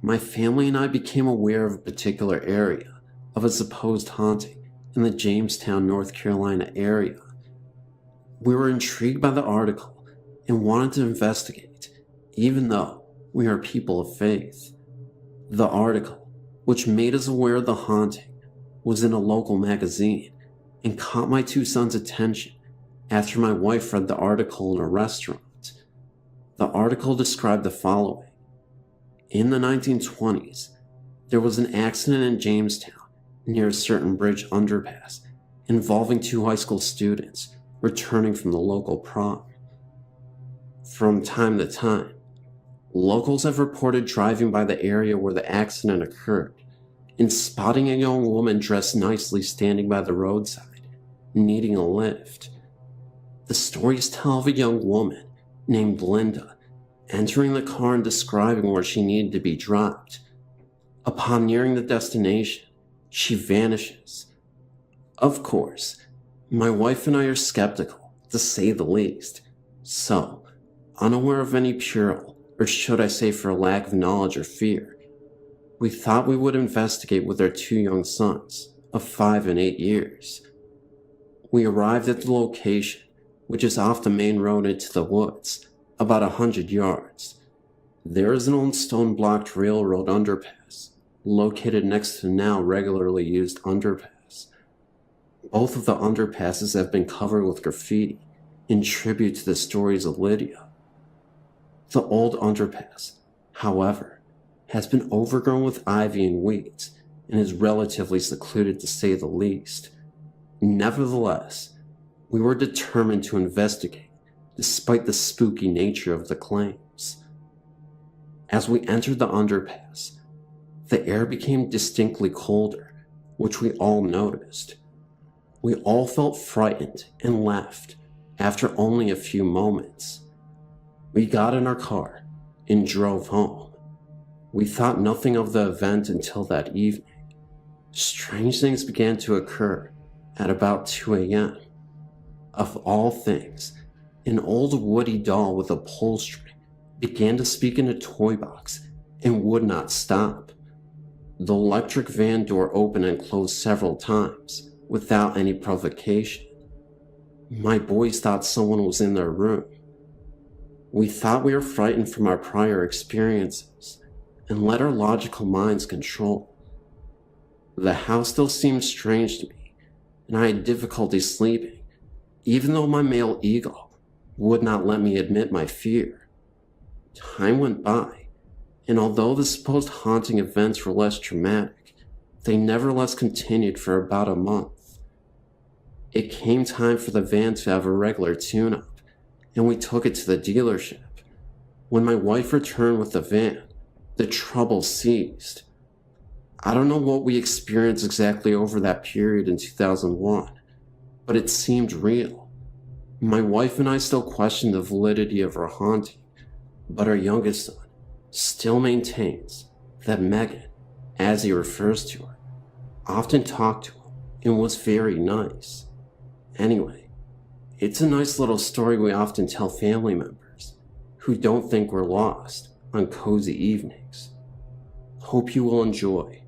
My family and I became aware of a particular area of a supposed haunting in the Jamestown, North Carolina area. We were intrigued by the article and wanted to investigate, even though we are people of faith. The article, which made us aware of the haunting, was in a local magazine and caught my two sons' attention after my wife read the article in a restaurant. The article described the following. In the 1920s, there was an accident in Jamestown near a certain bridge underpass involving two high school students returning from the local prom. From time to time, locals have reported driving by the area where the accident occurred and spotting a young woman dressed nicely standing by the roadside, needing a lift. The stories tell of a young woman named Linda entering the car and describing where she needed to be dropped. Upon nearing the destination, she vanishes. Of course, my wife and I are skeptical, to say the least, so, unaware of any peril, or should I say for a lack of knowledge or fear, we thought we would investigate with our two young sons, of 5 and 8 years. We arrived at the location, which is off the main road into the woods, about 100 yards. There is an old stone-blocked railroad underpass, located next to the now regularly used underpass. Both of the underpasses have been covered with graffiti in tribute to the stories of Lydia. The old underpass, however, has been overgrown with ivy and weeds and is relatively secluded to say the least. Nevertheless, we were determined to investigate despite the spooky nature of the claims. As we entered the underpass, the air became distinctly colder, which we all noticed. We all felt frightened and left after only a few moments. We got in our car and drove home. We thought nothing of the event until that evening. Strange things began to occur at about 2 a.m. Of all things, an old woody doll with a pull string began to speak in a toy box and would not stop. The electric van door opened and closed several times without any provocation. My boys thought someone was in their room. We thought we were frightened from our prior experiences and let our logical minds control. The house still seemed strange to me, and I had difficulty sleeping, even though my male ego would not let me admit my fear. Time went by, and although the supposed haunting events were less dramatic, they nevertheless continued for about a month. It came time for the van to have a regular tune-up, and we took it to the dealership. When my wife returned with the van, the trouble ceased. I don't know what we experienced exactly over that period in 2001, but it seemed real. My wife and I still question the validity of our haunting, but our youngest son still maintains that Megan, as he refers to her, often talked to him and was very nice. Anyway, it's a nice little story we often tell family members who don't think we're lost on cozy evenings. Hope you will enjoy.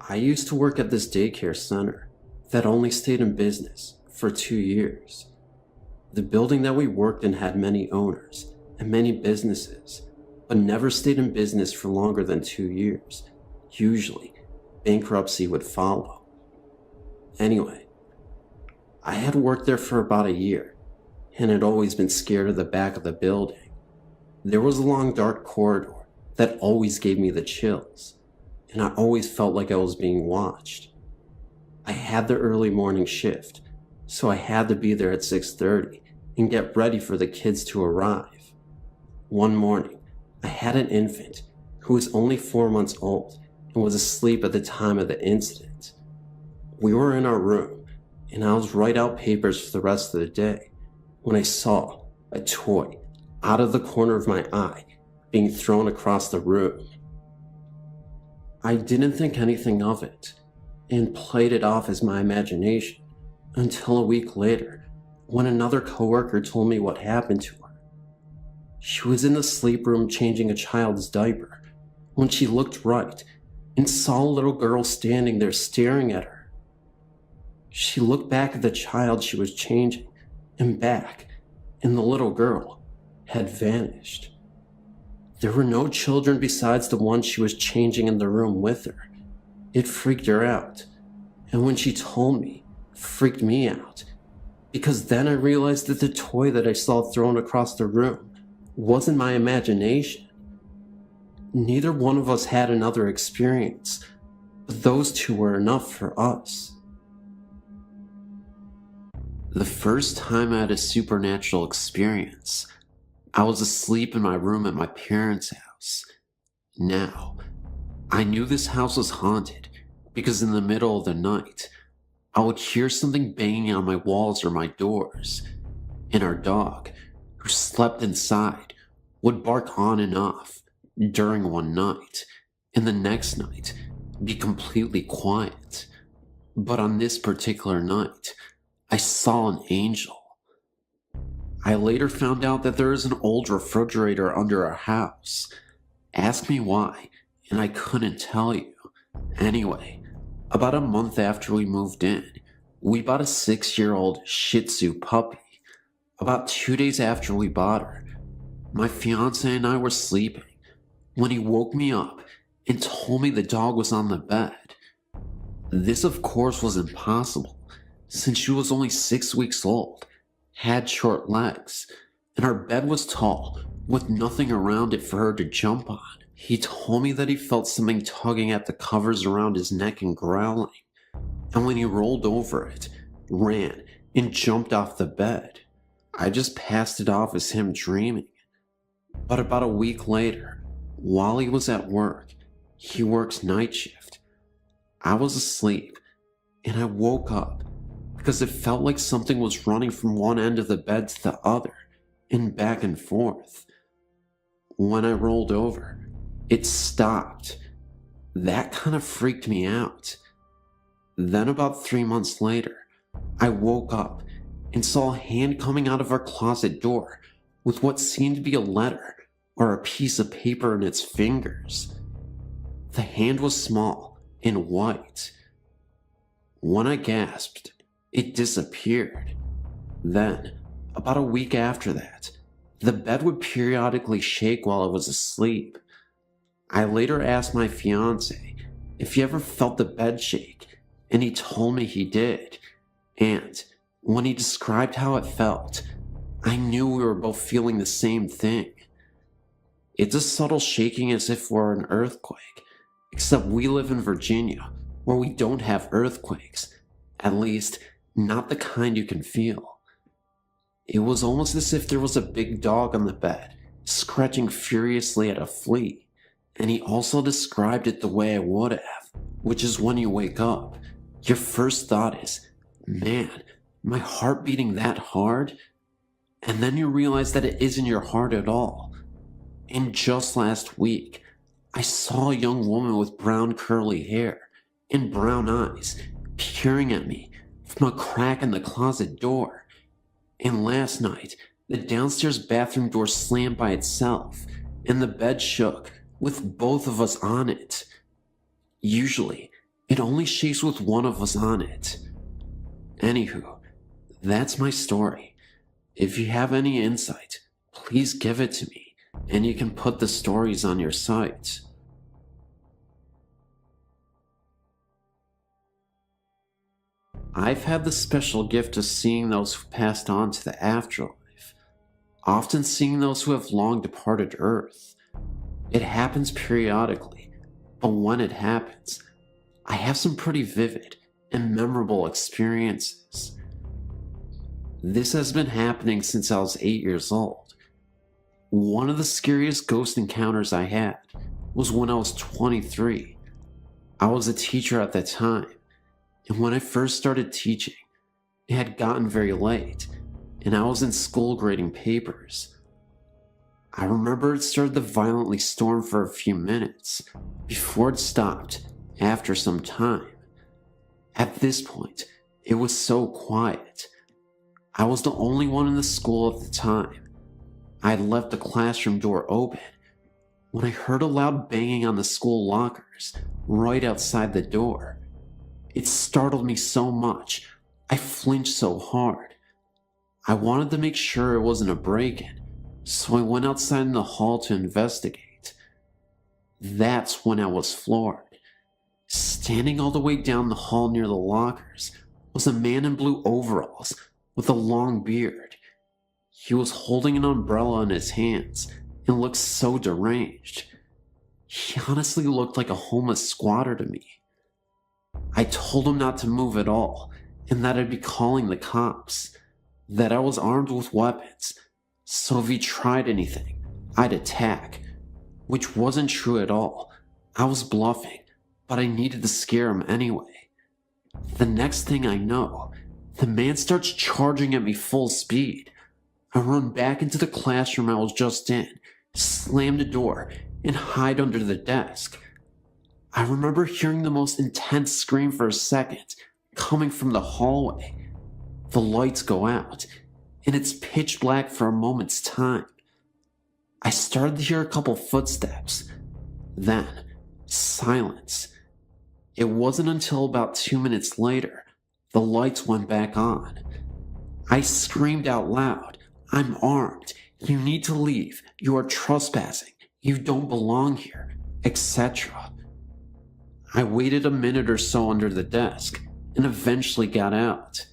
I used to work at this daycare center that only stayed in business for 2 years. The building that we worked in had many owners and many businesses, but never stayed in business for longer than 2 years. Usually, bankruptcy would follow. Anyway, I had worked there for about a year and had always been scared of the back of the building. There was a long dark corridor that always gave me the chills, and I always felt like I was being watched. I had the early morning shift, so I had to be there at 6:30 and get ready for the kids to arrive. One morning, I had an infant who was only 4 months old and was asleep at the time of the incident. We were in our room, and I was writing out papers for the rest of the day when I saw a toy out of the corner of my eye being thrown across the room. I didn't think anything of it and played it off as my imagination until a week later when another coworker told me what happened to her. She was in the sleep room changing a child's diaper when she looked right and saw a little girl standing there staring at her. She looked back at the child she was changing, and back, and the little girl had vanished. There were no children besides the one she was changing in the room with her. It freaked her out, and when she told me, it freaked me out, because then I realized that the toy that I saw thrown across the room wasn't my imagination. Neither one of us had another experience, but those two were enough for us. The first time I had a supernatural experience, I was asleep in my room at my parents' house. Now, I knew this house was haunted because in the middle of the night, I would hear something banging on my walls or my doors, and our dog, who slept inside, would bark on and off during one night, and the next night be completely quiet. But on this particular night, I saw an angel. I later found out that there is an old refrigerator under our house. Ask me why, and I couldn't tell you. Anyway, about a month after we moved in, we bought a 6-year-old Shih Tzu puppy. About 2 days after we bought her, my fiance and I were sleeping when he woke me up and told me the dog was on the bed. This, of course, was impossible, since she was only 6 weeks old, had short legs, and our bed was tall, with nothing around it for her to jump on. He told me that he felt something tugging at the covers around his neck and growling, and when he rolled over it, ran and jumped off the bed. I just passed it off as him dreaming. But about a week later, while he was at work, he works night shift, I was asleep, and I woke up because it felt like something was running from one end of the bed to the other, and back and forth. When I rolled over, it stopped. That kind of freaked me out. Then about 3 months later, I woke up and saw a hand coming out of our closet door with what seemed to be a letter or a piece of paper in its fingers. The hand was small and white. When I gasped, it disappeared. Then, about a week after that, the bed would periodically shake while I was asleep. I later asked my fiance if he ever felt the bed shake, and he told me he did. And when he described how it felt, I knew we were both feeling the same thing. It's a subtle shaking as if we're an earthquake, except we live in Virginia, where we don't have earthquakes, at least not the kind you can feel. It was almost as if there was a big dog on the bed, scratching furiously at a flea, and he also described it the way I would have, which is when you wake up, your first thought is, man, my heart beating that hard? And then you realize that it isn't your heart at all. And just last week, I saw a young woman with brown curly hair and brown eyes peering at me from a crack in the closet door. And last night, the downstairs bathroom door slammed by itself, and the bed shook with both of us on it. Usually, it only shakes with one of us on it. Anywho, that's my story. If you have any insight, please give it to me, and you can put the stories on your site. I've had the special gift of seeing those who passed on to the afterlife, often seeing those who have long departed Earth. It happens periodically, but when it happens, I have some pretty vivid and memorable experiences. This has been happening since I was 8 years old. One of the scariest ghost encounters I had was when I was 23. I was a teacher at that time, and when I first started teaching, it had gotten very late, and I was in school grading papers. I remember it started to violently storm for a few minutes, before it stopped after some time. At this point, it was so quiet. I was the only one in the school at the time. I had left the classroom door open when I heard a loud banging on the school lockers right outside the door. It startled me so much, I flinched so hard. I wanted to make sure it wasn't a break-in, so I went outside in the hall to investigate. That's when I was floored. Standing all the way down the hall near the lockers was a man in blue overalls with a long beard. He was holding an umbrella in his hands and looked so deranged. He honestly looked like a homeless squatter to me. I told him not to move at all and that I'd be calling the cops, that I was armed with weapons, so if he tried anything, I'd attack, which wasn't true at all. I was bluffing, but I needed to scare him anyway. The next thing I know, the man starts charging at me full speed. I run back into the classroom I was just in, slam the door, and hide under the desk. I remember hearing the most intense scream for a second, coming from the hallway. The lights go out, and it's pitch black for a moment's time. I started to hear a couple footsteps. Then, silence. It wasn't until about 2 minutes later, the lights went back on. I screamed out loud, "I'm armed. You need to leave. You are trespassing. You don't belong here," etc. I waited a minute or so under the desk and eventually got out.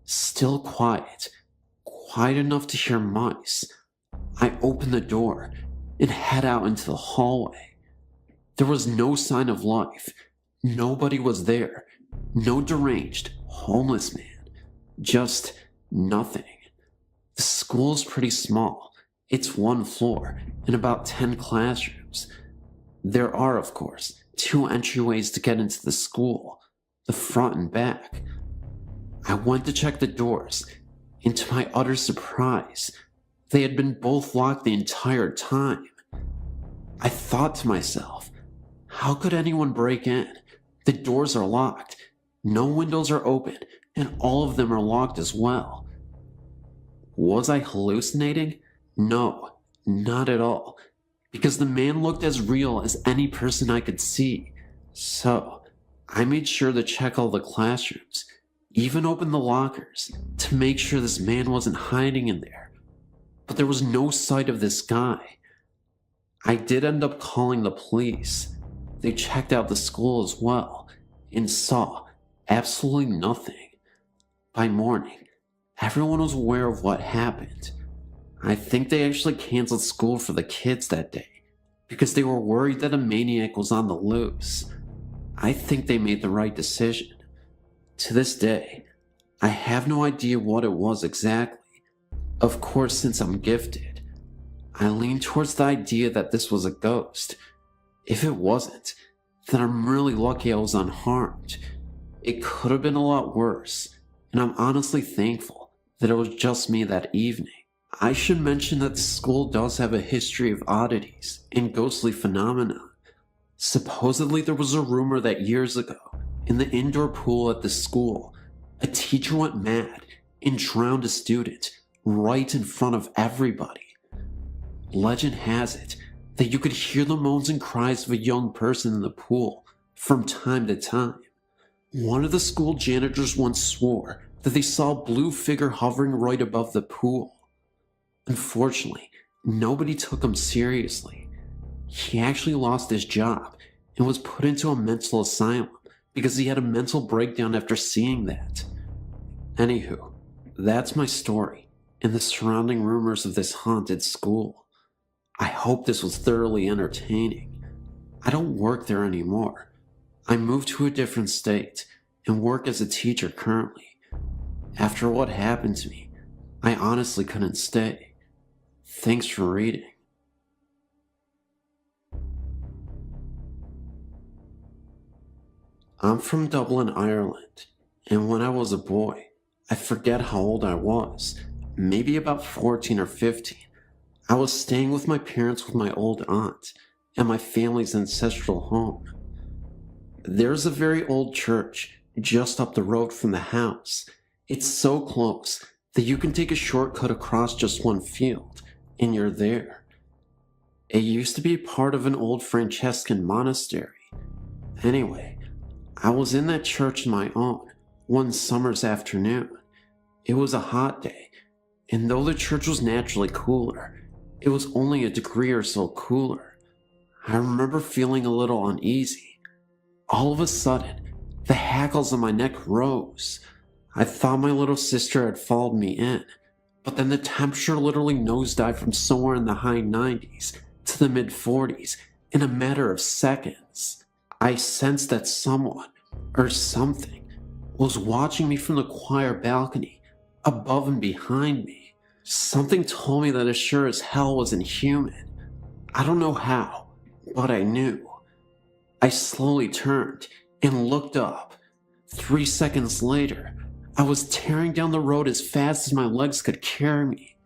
Still quiet enough to hear mice. I opened the door and head out into the hallway. There was no sign of life. Nobody was there. No deranged, homeless man. Just nothing. The school is pretty small. It's 1 floor and about 10 classrooms. There are, of course, 2 entryways to get into the school, the front and back. I went to check the doors, and to my utter surprise, they had been both locked the entire time. I thought to myself, how could anyone break in? The doors are locked, no windows are open, and all of them are locked as well. Was I hallucinating? No, not at all, because the man looked as real as any person I could see. So, I made sure to check all the classrooms, even open the lockers, to make sure this man wasn't hiding in there. But there was no sight of this guy. I did end up calling the police. They checked out the school as well, and saw absolutely nothing. By morning, everyone was aware of what happened. I think they actually canceled school for the kids that day, because they were worried that a maniac was on the loose. I think they made the right decision. To this day, I have no idea what it was exactly. Of course, since I'm gifted, I lean towards the idea that this was a ghost. If it wasn't, then I'm really lucky I was unharmed. It could have been a lot worse, and I'm honestly thankful that it was just me that evening. I should mention that the school does have a history of oddities and ghostly phenomena. Supposedly there was a rumor that years ago, in the indoor pool at the school, a teacher went mad and drowned a student right in front of everybody. Legend has it that you could hear the moans and cries of a young person in the pool from time to time. One of the school janitors once swore that they saw a blue figure hovering right above the pool. Unfortunately, nobody took him seriously. He actually lost his job and was put into a mental asylum because he had a mental breakdown after seeing that. Anywho, that's my story and the surrounding rumors of this haunted school. I hope this was thoroughly entertaining. I don't work there anymore. I moved to a different state and work as a teacher currently. After what happened to me, I honestly couldn't stay. Thanks for reading. I'm from Dublin, Ireland, and when I was a boy, I forget how old I was, maybe about 14 or 15. I was staying with my parents with my old aunt at my family's ancestral home. There's a very old church just up the road from the house. It's so close that you can take a shortcut across just one field, and you're there. It used to be part of an old Franciscan monastery. Anyway, I was in that church on my own one summer's afternoon. It was a hot day, and though the church was naturally cooler, it was only a degree or so cooler. I remember feeling a little uneasy. All of a sudden, the hackles on my neck rose. I thought my little sister had followed me in, but then the temperature literally nosedived from somewhere in the high 90s to the mid 40s in a matter of seconds. I sensed that someone, or something, was watching me from the choir balcony, above and behind me. Something told me that it sure as hell wasn't human. I don't know how, but I knew. I slowly turned and looked up. 3 seconds later, I was tearing down the road as fast as my legs could carry me.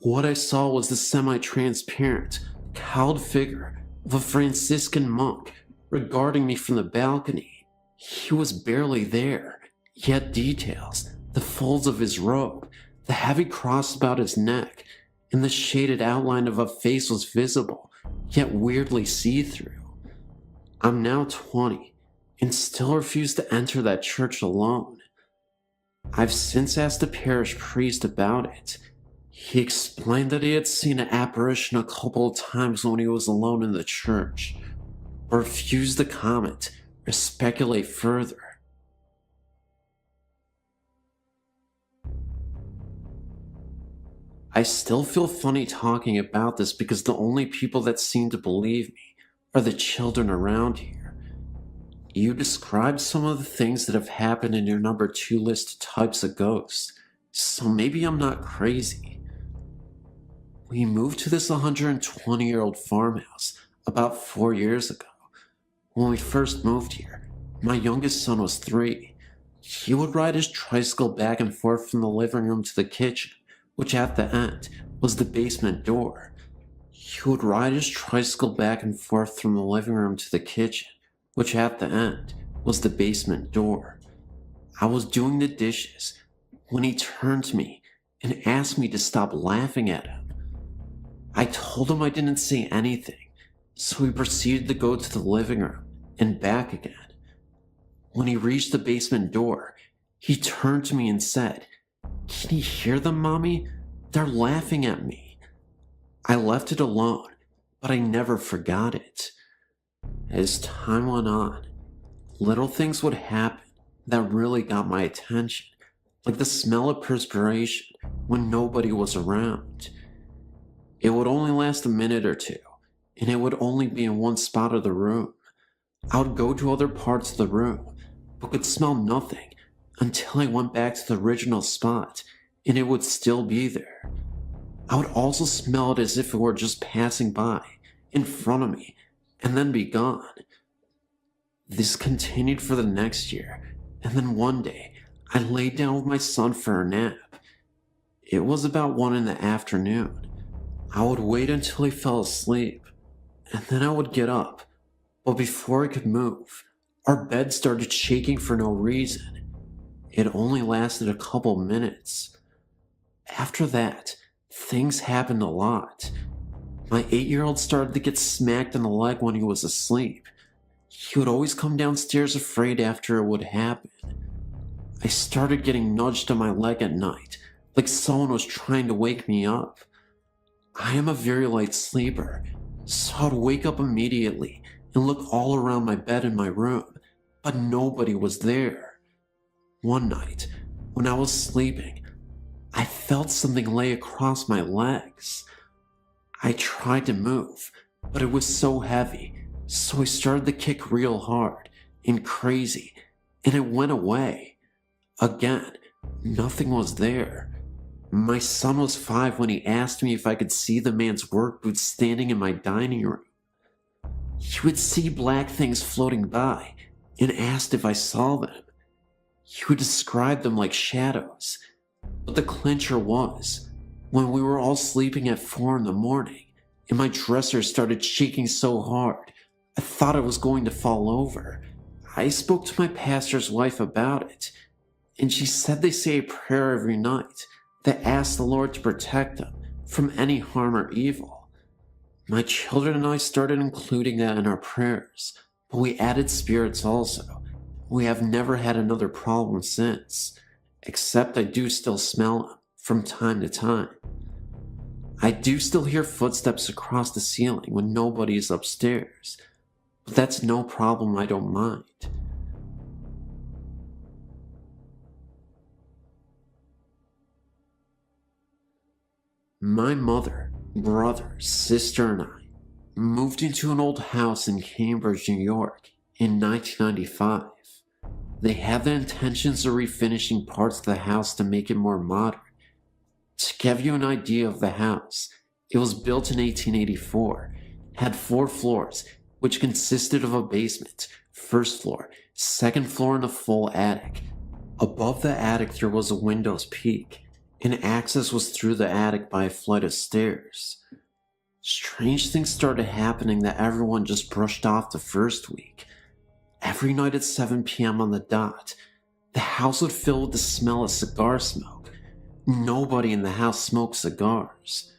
What I saw was the semi-transparent, cowled figure of a Franciscan monk regarding me from the balcony. He was barely there, yet details, the folds of his robe, the heavy cross about his neck, and the shaded outline of a face was visible, yet weirdly see-through. I'm now 20, and still refuse to enter that church alone. I've since asked the parish priest about it. He explained that he had seen an apparition a couple of times when he was alone in the church, but refused to comment or speculate further. I still feel funny talking about this because the only people that seem to believe me are the children around here. You described some of the things that have happened in your number 2 list of types of ghosts, so maybe I'm not crazy. We moved to this 120-year-old farmhouse about 4 years ago. When we first moved here, my youngest son was 3. He would ride his tricycle back and forth from the living room to the kitchen, which at the end was the basement door. He would ride his tricycle back and forth from the living room to the kitchen, which at the end was the basement door. I was doing the dishes when he turned to me and asked me to stop laughing at him. I told him I didn't say anything, so he proceeded to go to the living room and back again. When he reached the basement door, he turned to me and said, "Can you hear them, Mommy? They're laughing at me." I left it alone, but I never forgot it. As time went on, little things would happen that really got my attention, like the smell of perspiration when nobody was around. It would only last a minute or two, and it would only be in one spot of the room. I would go to other parts of the room, but could smell nothing until I went back to the original spot, and it would still be there. I would also smell it as if it were just passing by, in front of me, and then be gone. This continued for the next year, and then one day, I laid down with my son for a nap. It was about 1 in the afternoon. I would wait until he fell asleep, and then I would get up, but before I could move, our bed started shaking for no reason. It only lasted a couple minutes. After that, things happened a lot. My 8-year-old started to get smacked in the leg when he was asleep. He would always come downstairs afraid after it would happen. I started getting nudged on my leg at night, like someone was trying to wake me up. I am a very light sleeper, so I'd wake up immediately and look all around my bed in my room, but nobody was there. One night, when I was sleeping, I felt something lay across my legs. I tried to move, but it was so heavy, so I started to kick real hard and crazy, and it went away. Again, nothing was there. My son was 5 when he asked me if I could see the man's work boots standing in my dining room. He would see black things floating by and asked if I saw them. He would describe them like shadows, but the clincher was, when we were all sleeping at 4 in the morning, and my dresser started shaking so hard, I thought I was going to fall over. I spoke to my pastor's wife about it, and she said they say a prayer every night that asks the Lord to protect them from any harm or evil. My children and I started including that in our prayers, but we added spirits also. We have never had another problem since, except I do still smell them from time to time. I do still hear footsteps across the ceiling when nobody is upstairs, but that's no problem, I don't mind. My mother, brother, sister, and I moved into an old house in Cambridge, New York in 1995. They had the intentions of refinishing parts of the house to make it more modern. To give you an idea of the house, it was built in 1884, had 4 floors, which consisted of a basement, first floor, second floor, and a full attic. Above the attic there was a window's peak, and access was through the attic by a flight of stairs. Strange things started happening that everyone just brushed off the first week. Every night at 7 p.m. on the dot, the house would fill with the smell of cigar smoke. Nobody in the house smoked cigars.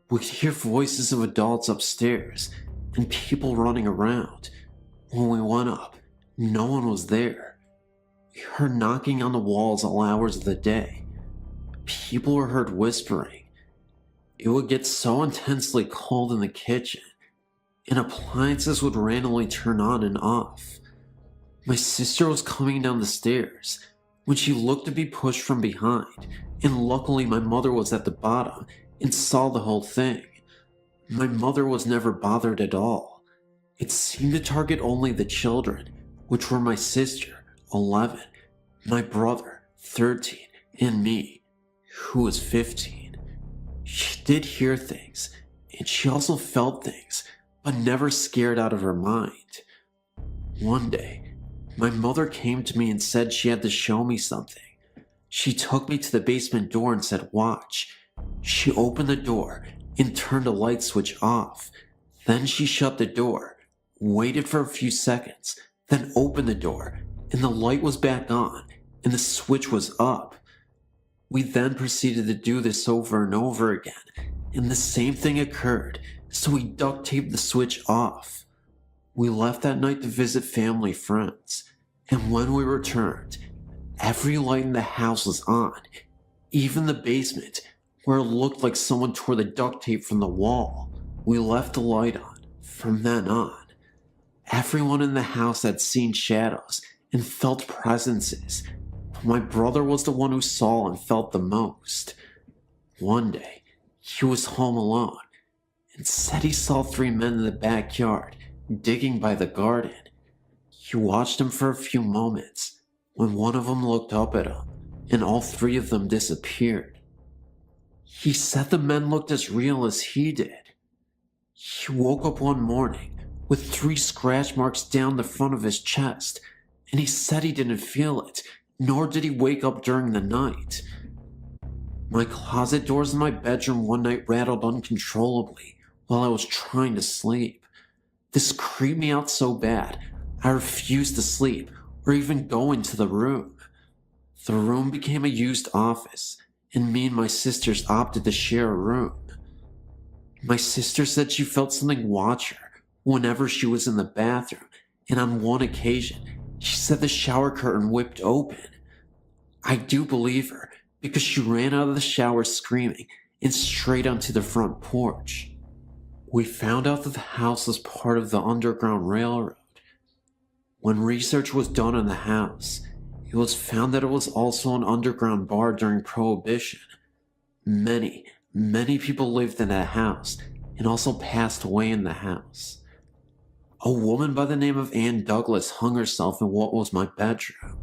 We'd hear voices of adults upstairs and people running around. When we went up, no one was there. We heard knocking on the walls all hours of the day. People were heard whispering. It would get so intensely cold in the kitchen, and appliances would randomly turn on and off. My sister was coming down the stairs when she looked to be pushed from behind, and luckily my mother was at the bottom and saw the whole thing. My mother was never bothered at all. It seemed to target only the children, which were my sister, 11, my brother, 13, and me, who was 15. She did hear things, and she also felt things, but never scared out of her mind. One day, my mother came to me and said she had to show me something. She took me to the basement door and said, "Watch." She opened the door and turned a light switch off. Then she shut the door, waited for a few seconds, then opened the door, and the light was back on, and the switch was up. We then proceeded to do this over and over again, and the same thing occurred, so we duct taped the switch off. We left that night to visit family friends, and when we returned, every light in the house was on, even the basement, where it looked like someone tore the duct tape from the wall. We left the light on. From then on, everyone in the house had seen shadows and felt presences, but my brother was the one who saw and felt the most. One day, he was home alone and said he saw 3 men in the backyard digging by the garden. He watched them for a few moments when one of them looked up at him and all 3 of them disappeared. He said the men looked as real as he did. He woke up one morning with 3 scratch marks down the front of his chest, and he said he didn't feel it, nor did he wake up during the night. My closet doors in my bedroom one night rattled uncontrollably while I was trying to sleep. This creeped me out so bad, I refused to sleep or even go into the room. The room became a used office, and me and my sisters opted to share a room. My sister said she felt something watch her whenever she was in the bathroom, and on one occasion, she said the shower curtain whipped open. I do believe her, because she ran out of the shower screaming and straight onto the front porch. We found out that the house was part of the Underground Railroad. When research was done on the house, it was found that it was also an underground bar during Prohibition. Many people lived in that house and also passed away in the house. A woman by the name of Ann Douglas hung herself in what was my bedroom.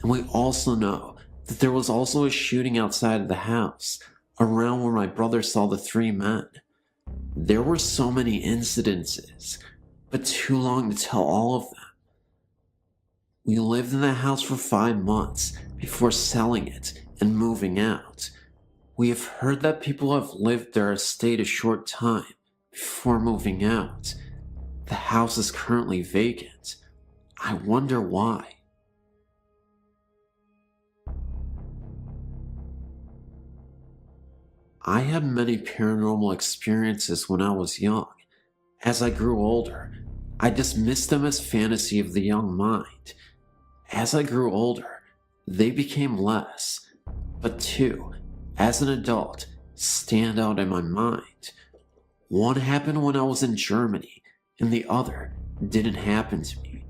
And we also know that there was also a shooting outside of the house, around where my brother saw the 3 men. There were so many incidences, but too long to tell all of them. We lived in the house for 5 months before selling it and moving out. We have heard that people have lived there or stayed a short time before moving out. The house is currently vacant. I wonder why. I had many paranormal experiences when I was young. As I grew older, I dismissed them as fantasy of the young mind, As I grew older, they became less, but two, as an adult, stand out in my mind. One happened when I was in Germany, and the other didn't happen to me.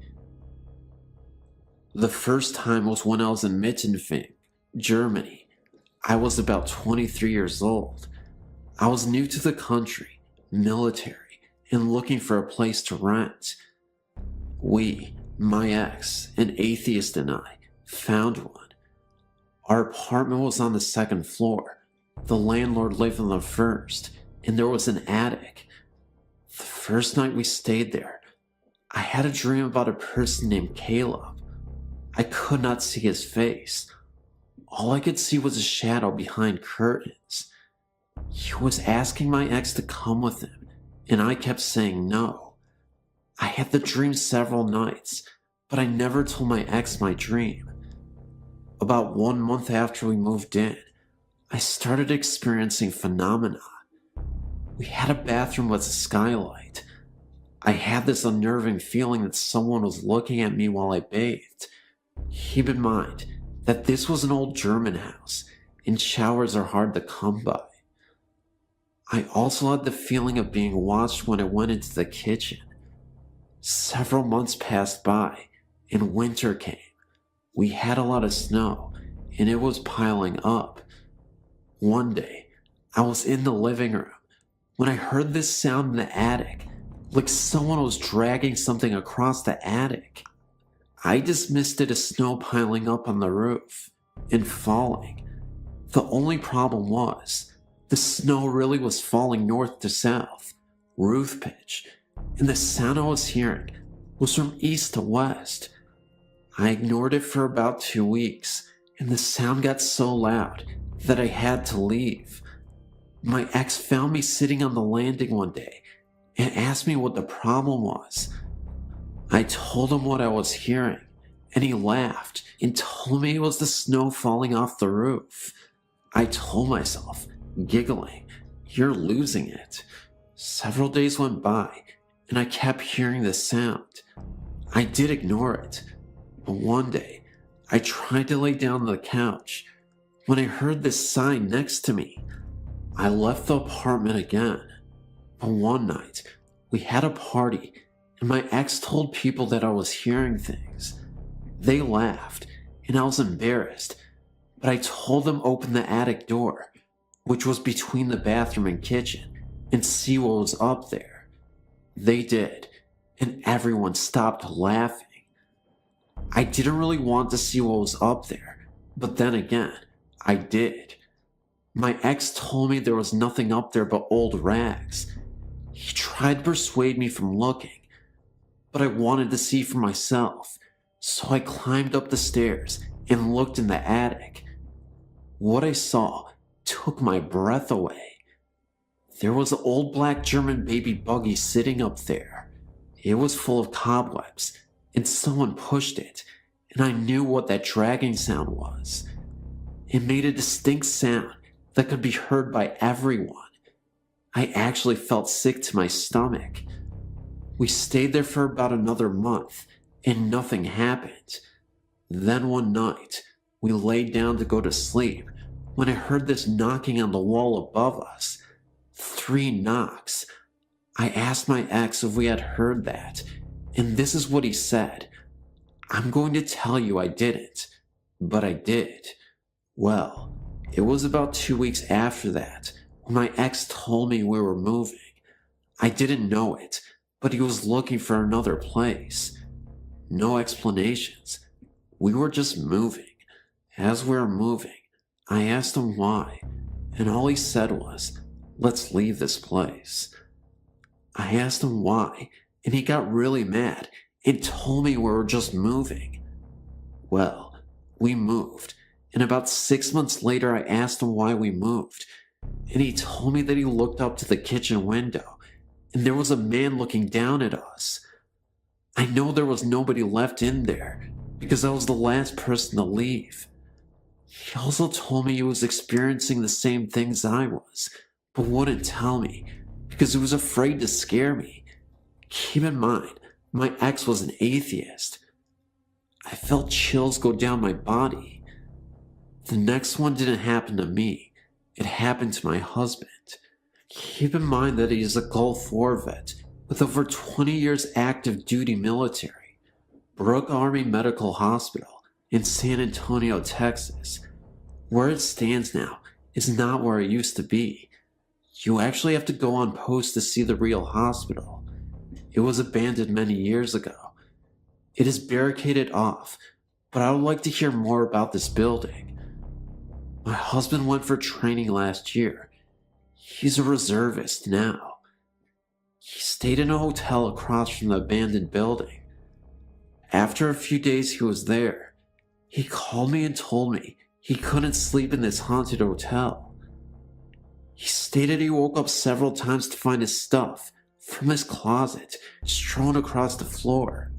The first time was when I was in Mittenfing, Germany. I was about 23 years old. I was new to the country, military, and looking for a place to rent. We, my ex, an atheist, and I, found one. Our apartment was on the second floor. The landlord lived on the first, and there was an attic. The first night we stayed there, I had a dream about a person named Caleb. I could not see his face. All I could see was a shadow behind curtains. He was asking my ex to come with him, and I kept saying no. I had the dream several nights, but I never told my ex my dream. About 1 month after we moved in, I started experiencing phenomena. We had a bathroom with a skylight. I had this unnerving feeling that someone was looking at me while I bathed. Keep in mind that this was an old German house, and showers are hard to come by. I also had the feeling of being watched when I went into the kitchen. Several months passed by, and winter came. We had a lot of snow, and it was piling up. One day, I was in the living room when I heard this sound in the attic, like someone was dragging something across the attic. I dismissed it as snow piling up on the roof and falling. The only problem was, the snow really was falling north to south, roof pitch, and the sound I was hearing was from east to west. I ignored it for about 2 weeks, and the sound got so loud that I had to leave. My ex found me sitting on the landing one day and asked me what the problem was. I told him what I was hearing, and he laughed and told me it was the snow falling off the roof. I told myself, giggling, "You're losing it." Several days went by, and I kept hearing the sound. I did ignore it, but one day, I tried to lay down on the couch when I heard this sign next to me. I left the apartment again, but one night, we had a party, and my ex told people that I was hearing things. They laughed, and I was embarrassed, but I told them open the attic door, which was between the bathroom and kitchen, and see what was up there. They did, and everyone stopped laughing. I didn't really want to see what was up there, but then again, I did. My ex told me there was nothing up there but old rags. He tried to persuade me from looking, but I wanted to see for myself, so I climbed up the stairs and looked in the attic. What I saw took my breath away. There was an old black German baby buggy sitting up there. It was full of cobwebs, and someone pushed it, and I knew what that dragging sound was. It made a distinct sound that could be heard by everyone. I actually felt sick to my stomach. We stayed there for about another month, and nothing happened. Then one night, we laid down to go to sleep when I heard this knocking on the wall above us. 3 knocks. I asked my ex if we had heard that, and this is what he said. I'm going to tell you I didn't, but I did. Well, it was about 2 weeks after that when my ex told me we were moving. I didn't know it, but he was looking for another place. No explanations. We were just moving. As we were moving, I asked him why, and all he said was, "Let's leave this place." I asked him why, and he got really mad and told me we were just moving. Well, we moved, and about 6 months later I asked him why we moved, and he told me that he looked up to the kitchen window, and there was a man looking down at us. I know there was nobody left in there, because I was the last person to leave. He also told me he was experiencing the same things I was, but wouldn't tell me, because he was afraid to scare me. Keep in mind, my ex was an atheist. I felt chills go down my body. The next one didn't happen to me. It happened to my husband. Keep in mind that he is a Gulf War vet with over 20 years active duty military. Brooke Army Medical Hospital in San Antonio, Texas. Where it stands now is not where it used to be. You actually have to go on post to see the real hospital. It was abandoned many years ago. It is barricaded off, but I would like to hear more about this building. My husband went for training last year. He's a reservist now. He stayed in a hotel across from the abandoned building. After a few days he was there, he called me and told me he couldn't sleep in this haunted hotel. He stated he woke up several times to find his stuff from his closet strewn across the floor.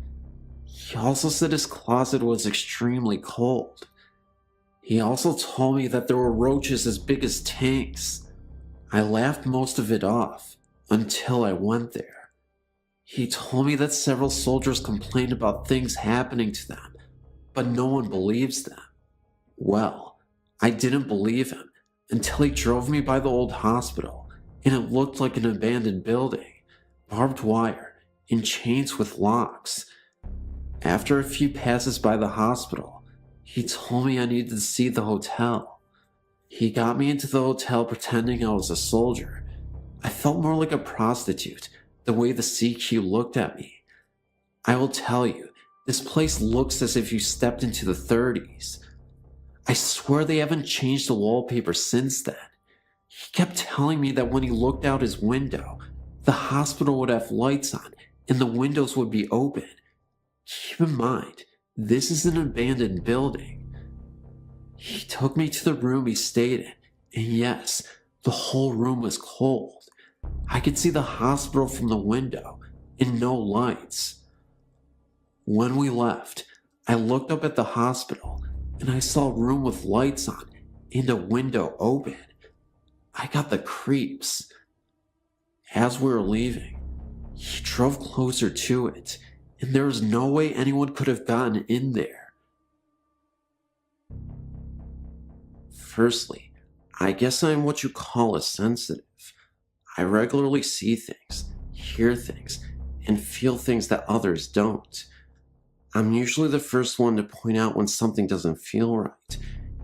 He also said his closet was extremely cold. He also told me that there were roaches as big as tanks. I laughed most of it off until I went there. He told me that several soldiers complained about things happening to them, but no one believes them. Well, I didn't believe him until he drove me by the old hospital, and it looked like an abandoned building, barbed wire, and chains with locks. After a few passes by the hospital, he told me I needed to see the hotel. He got me into the hotel pretending I was a soldier. I felt more like a prostitute, the way the CQ looked at me. I will tell you, this place looks as if you stepped into the 30s. I swear they haven't changed the wallpaper since then. He kept telling me that when he looked out his window, the hospital would have lights on and the windows would be open. Keep in mind, this is an abandoned building. He took me to the room he stayed in, and yes, the whole room was cold. I could see the hospital from the window and no lights. When we left, I looked up at the hospital and I saw a room with lights on and a window open. I got the creeps. As we were leaving, he drove closer to it, and there was no way anyone could have gotten in there. Firstly, I guess I'm what you call a sensitive. I regularly see things, hear things, and feel things that others don't. I'm usually the first one to point out when something doesn't feel right,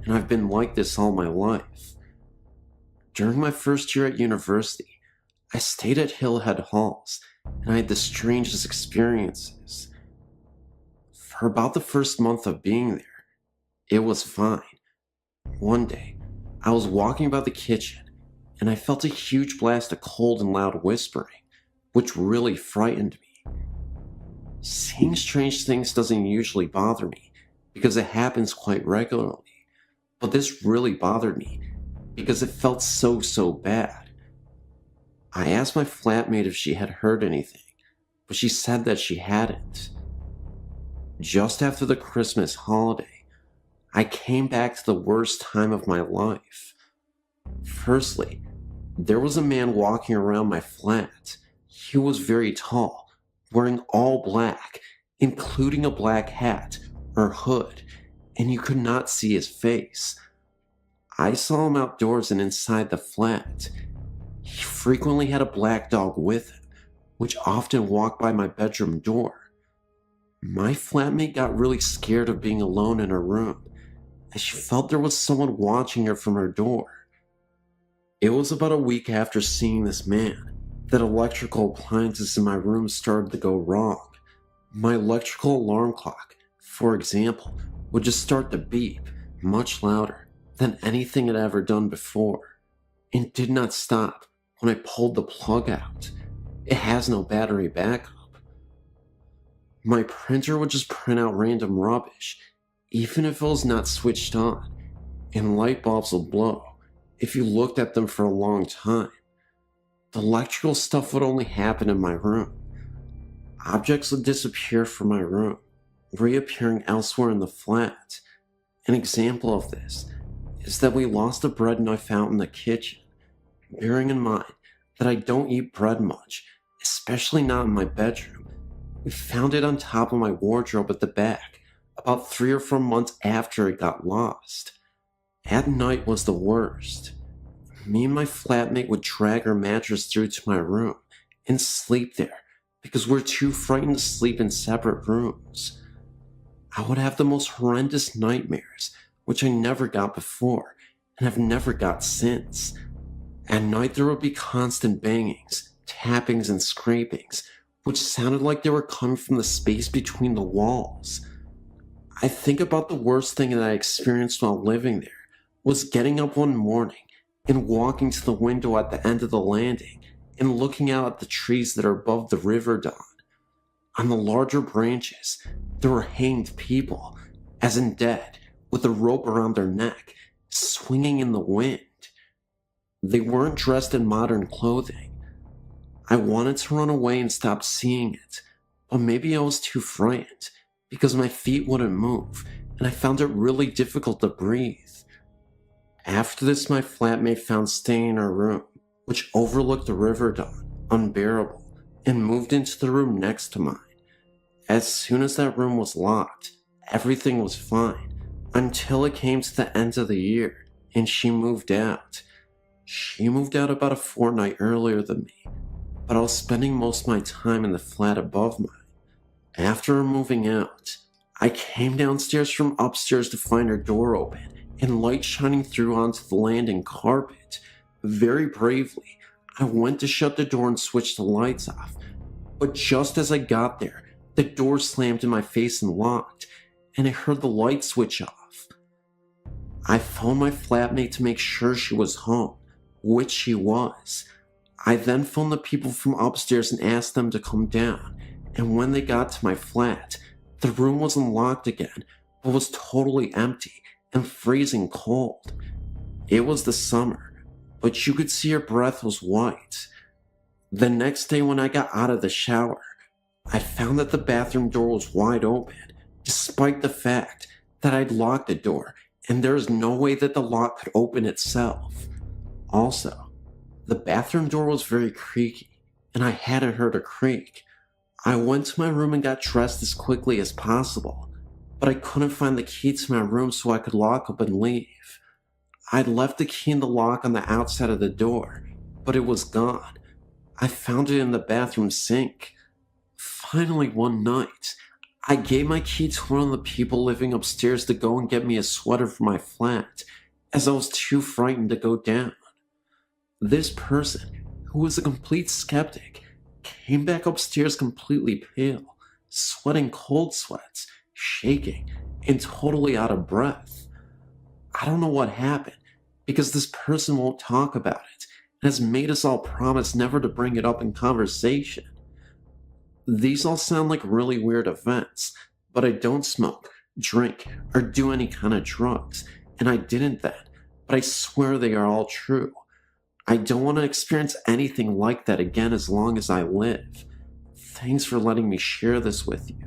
and I've been like this all my life. During my first year at university, I stayed at Hillhead Halls, and I had the strangest experiences. For about the first month of being there, it was fine. One day, I was walking by the kitchen, and I felt a huge blast of cold and loud whispering, which really frightened me. Seeing strange things doesn't usually bother me, because it happens quite regularly, but this really bothered me, because it felt so bad. I asked my flatmate if she had heard anything, but she said that she hadn't. Just after the Christmas holiday, I came back to the worst time of my life. Firstly, there was a man walking around my flat. He was very tall, wearing all black, including a black hat or hood, and you could not see his face. I saw him outdoors and inside the flat. He frequently had a black dog with him, which often walked by my bedroom door. My flatmate got really scared of being alone in her room, as she felt there was someone watching her from her door. It was about a week after seeing this man that electrical appliances in my room started to go wrong. My electrical alarm clock, for example, would just start to beep much louder than anything it ever done before, and did not stop when I pulled the plug out. It has no battery backup. My printer would just print out random rubbish, even if it was not switched on, and light bulbs would blow if you looked at them for a long time. The electrical stuff would only happen in my room. Objects would disappear from my room, reappearing elsewhere in the flat. An example of this is that we lost a bread knife out in the kitchen. Bearing in mind that I don't eat bread much, especially not in my bedroom, we found it on top of my wardrobe at the back, a about 3 or 4 months after it got lost. At night was the worst. Me and my flatmate would drag our mattress through to my room and sleep there because we're too frightened to sleep in separate rooms. I would have the most horrendous nightmares, which I never got before and have never got since. At night there would be constant bangings, tappings, and scrapings, which sounded like they were coming from the space between the walls. I think about the worst thing that I experienced while living there was getting up one morning and walking to the window at the end of the landing and looking out at the trees that are above the river dawn. On the larger branches, there were hanged people, as in dead, with a rope around their neck, swinging in the wind. They weren't dressed in modern clothing. I wanted to run away and stop seeing it, but maybe I was too frightened because my feet wouldn't move and I found it really difficult to breathe. After this, my flatmate found staying in our room, which overlooked the river dawn, unbearable, and moved into the room next to mine. As soon as that room was locked, everything was fine, until it came to the end of the year, and she moved out. She moved out about a fortnight earlier than me, but I was spending most of my time in the flat above mine. After her moving out, I came downstairs from upstairs to find her door open and light shining through onto the landing carpet. Very bravely, I went to shut the door and switch the lights off, but just as I got there, the door slammed in my face and locked, and I heard the light switch off. I phoned my flatmate to make sure she was home, which she was. I then phoned the people from upstairs and asked them to come down, and when they got to my flat, the room wasn't locked again, but was totally empty and freezing cold. It was the summer, but you could see her breath was white. The next day when I got out of the shower, I found that the bathroom door was wide open, despite the fact that I'd locked the door, and there was no way that the lock could open itself. Also, the bathroom door was very creaky, and I hadn't heard a creak. I went to my room and got dressed as quickly as possible, but I couldn't find the key to my room so I could lock up and leave. I'd left the key in the lock on the outside of the door, but it was gone. I found it in the bathroom sink. Finally, one night, I gave my key to one of the people living upstairs to go and get me a sweater for my flat, as I was too frightened to go down. This person, who was a complete skeptic, came back upstairs completely pale, sweating cold sweats, shaking, and totally out of breath. I don't know what happened, because this person won't talk about it, and has made us all promise never to bring it up in conversation. These all sound like really weird events, but I don't smoke, drink, or do any kind of drugs, and I didn't then, but I swear they are all true. I don't want to experience anything like that again as long as I live. Thanks for letting me share this with you.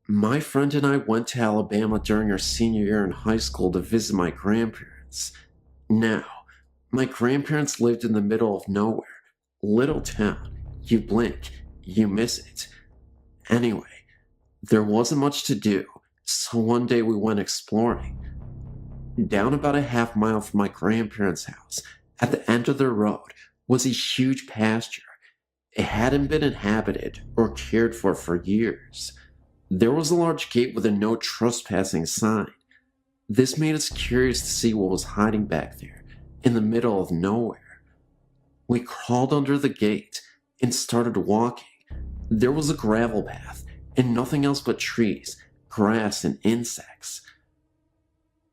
My friend and I went to Alabama during our senior year in high school to visit my grandparents. Now, my grandparents lived in the middle of nowhere. Little town. You blink, you miss it. Anyway, there wasn't much to do, so one day we went exploring. Down about a half mile from my grandparents' house, at the end of the road, was a huge pasture. It hadn't been inhabited or cared for years. There was a large gate with a no trespassing sign. This made us curious to see what was hiding back there, in the middle of nowhere. We crawled under the gate and started walking. There was a gravel path and nothing else but trees, grass, and insects.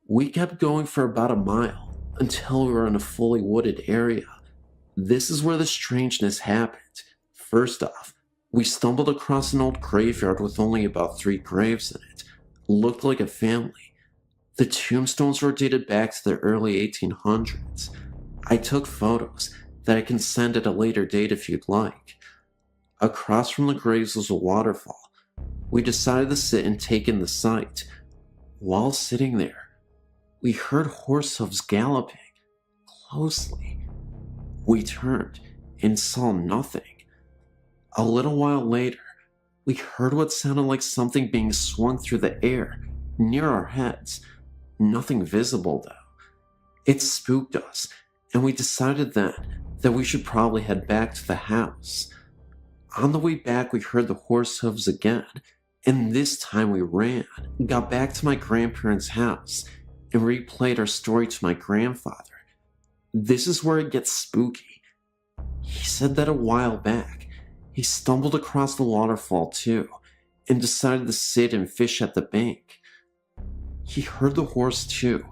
We kept going for about a mile until we were in a fully wooded area. This is where the strangeness happened. First off, we stumbled across an old graveyard with only about 3 graves in it. Looked like a family. The tombstones were dated back to the early 1800s. I took photos that I can send at a later date if you'd like. Across from the graves was a waterfall. We decided to sit and take in the sight. While sitting there, we heard horse hooves galloping closely. We turned and saw nothing. A little while later, we heard what sounded like something being swung through the air near our heads. Nothing visible though. It spooked us, and we decided then that we should probably head back to the house. On the way back, we heard the horse hooves again, and this time we ran, got back to my grandparents' house, and replayed our story to my grandfather. This is where it gets spooky. He said that a while back, he stumbled across the waterfall too, and decided to sit and fish at the bank. He heard the horse too,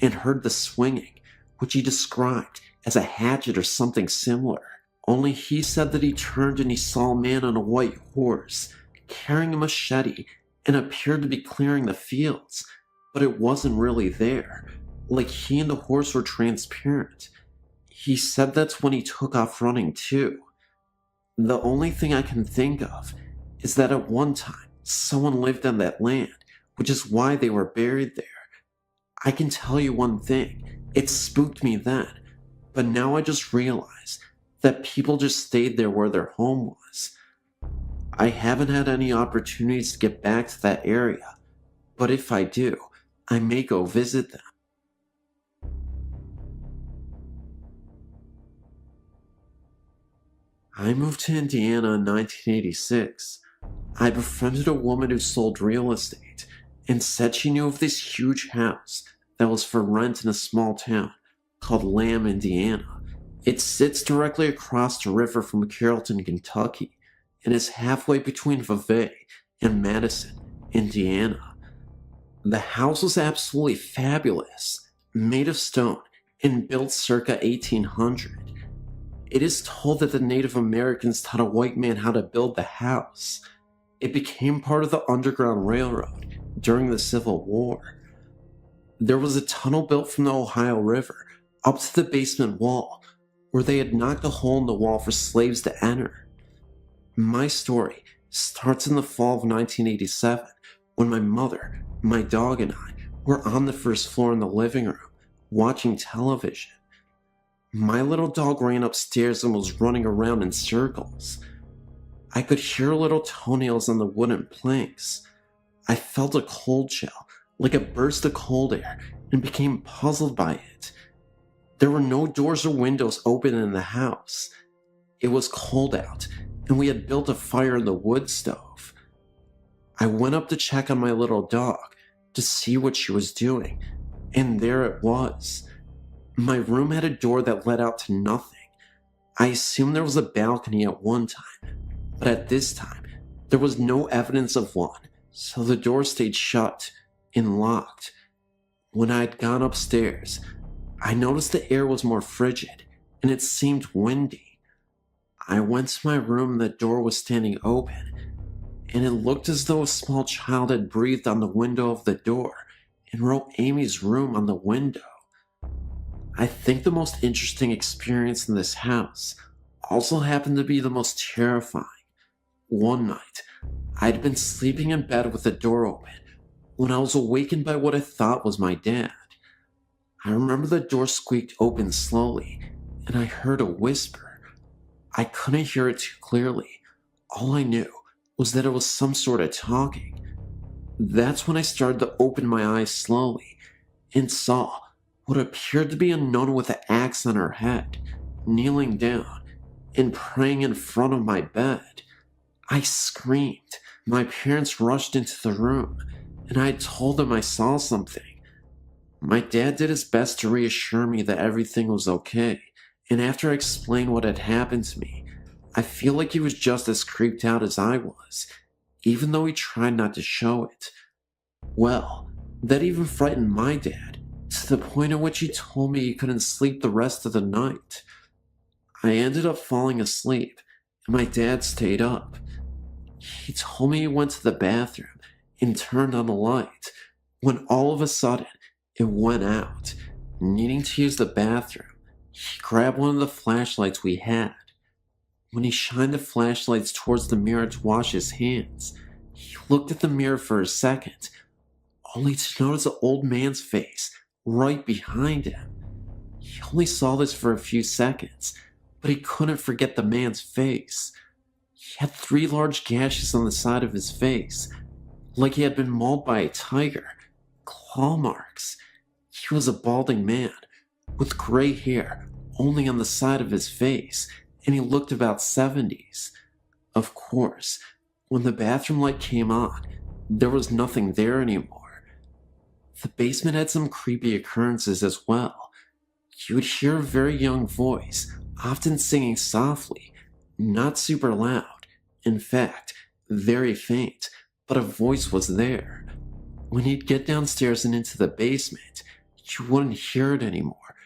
and heard the swinging, which he described as a hatchet or something similar. Only he said that he turned and he saw a man on a white horse, carrying a machete, and appeared to be clearing the fields, but it wasn't really there, like he and the horse were transparent. He said that's when he took off running too. The only thing I can think of is that at one time, someone lived on that land, which is why they were buried there. I can tell you one thing, it spooked me then, but now I just realize that people just stayed there where their home was. I haven't had any opportunities to get back to that area, but if I do, I may go visit them. I moved to Indiana in 1986. I befriended a woman who sold real estate and said she knew of this huge house that was for rent in a small town called Lamb, Indiana. It sits directly across the river from Carrollton, Kentucky, and is halfway between Vevey and Madison, Indiana. The house was absolutely fabulous, made of stone and built circa 1800. It is told that the Native Americans taught a white man how to build the house. It became part of the Underground Railroad during the Civil War. There was a tunnel built from the Ohio River up to the basement wall, where they had knocked a hole in the wall for slaves to enter. My story starts in the fall of 1987, when my mother, my dog, and I were on the first floor in the living room, watching television. My little dog ran upstairs and was running around in circles. I could hear little toenails on the wooden planks. I felt a cold chill, like a burst of cold air, and became puzzled by it. There were no doors or windows open in the house. It was cold out, and we had built a fire in the wood stove. I went up to check on my little dog to see what she was doing, and there it was. My room had a door that led out to nothing. I assumed there was a balcony at one time, but at this time, there was no evidence of one, so the door stayed shut and locked. When I had gone upstairs, I noticed the air was more frigid, and it seemed windy. I went to my room and the door was standing open, and it looked as though a small child had breathed on the window of the door and wrote Amy's room on the window. I think the most interesting experience in this house also happened to be the most terrifying. One night, I'd been sleeping in bed with the door open when I was awakened by what I thought was my dad. I remember the door squeaked open slowly, and I heard a whisper. I couldn't hear it too clearly. All I knew was that it was some sort of talking. That's when I started to open my eyes slowly and saw what appeared to be a nun with an axe on her head, kneeling down and praying in front of my bed. I screamed. My parents rushed into the room, and I told them I saw something. My dad did his best to reassure me that everything was okay, and after I explained what had happened to me, I feel like he was just as creeped out as I was, even though he tried not to show it. Well, that even frightened my dad, to the point at which he told me he couldn't sleep the rest of the night. I ended up falling asleep, and my dad stayed up. He told me he went to the bathroom and turned on the light, when all of a sudden it went out. Needing to use the bathroom, he grabbed one of the flashlights we had. When he shined the flashlights towards the mirror to wash his hands, he looked at the mirror for a second, only to notice the old man's face right behind him. He only saw this for a few seconds, but he couldn't forget the man's face. He had 3 large gashes on the side of his face, like he had been mauled by a tiger. Claw marks. He was a balding man, with gray hair only on the side of his face, and he looked about 70s. Of course, when the bathroom light came on, there was nothing there anymore. The basement had some creepy occurrences as well. You would hear a very young voice, often singing softly, not super loud. In fact, very faint, but a voice was there. When you'd get downstairs and into the basement, you wouldn't hear it anymore,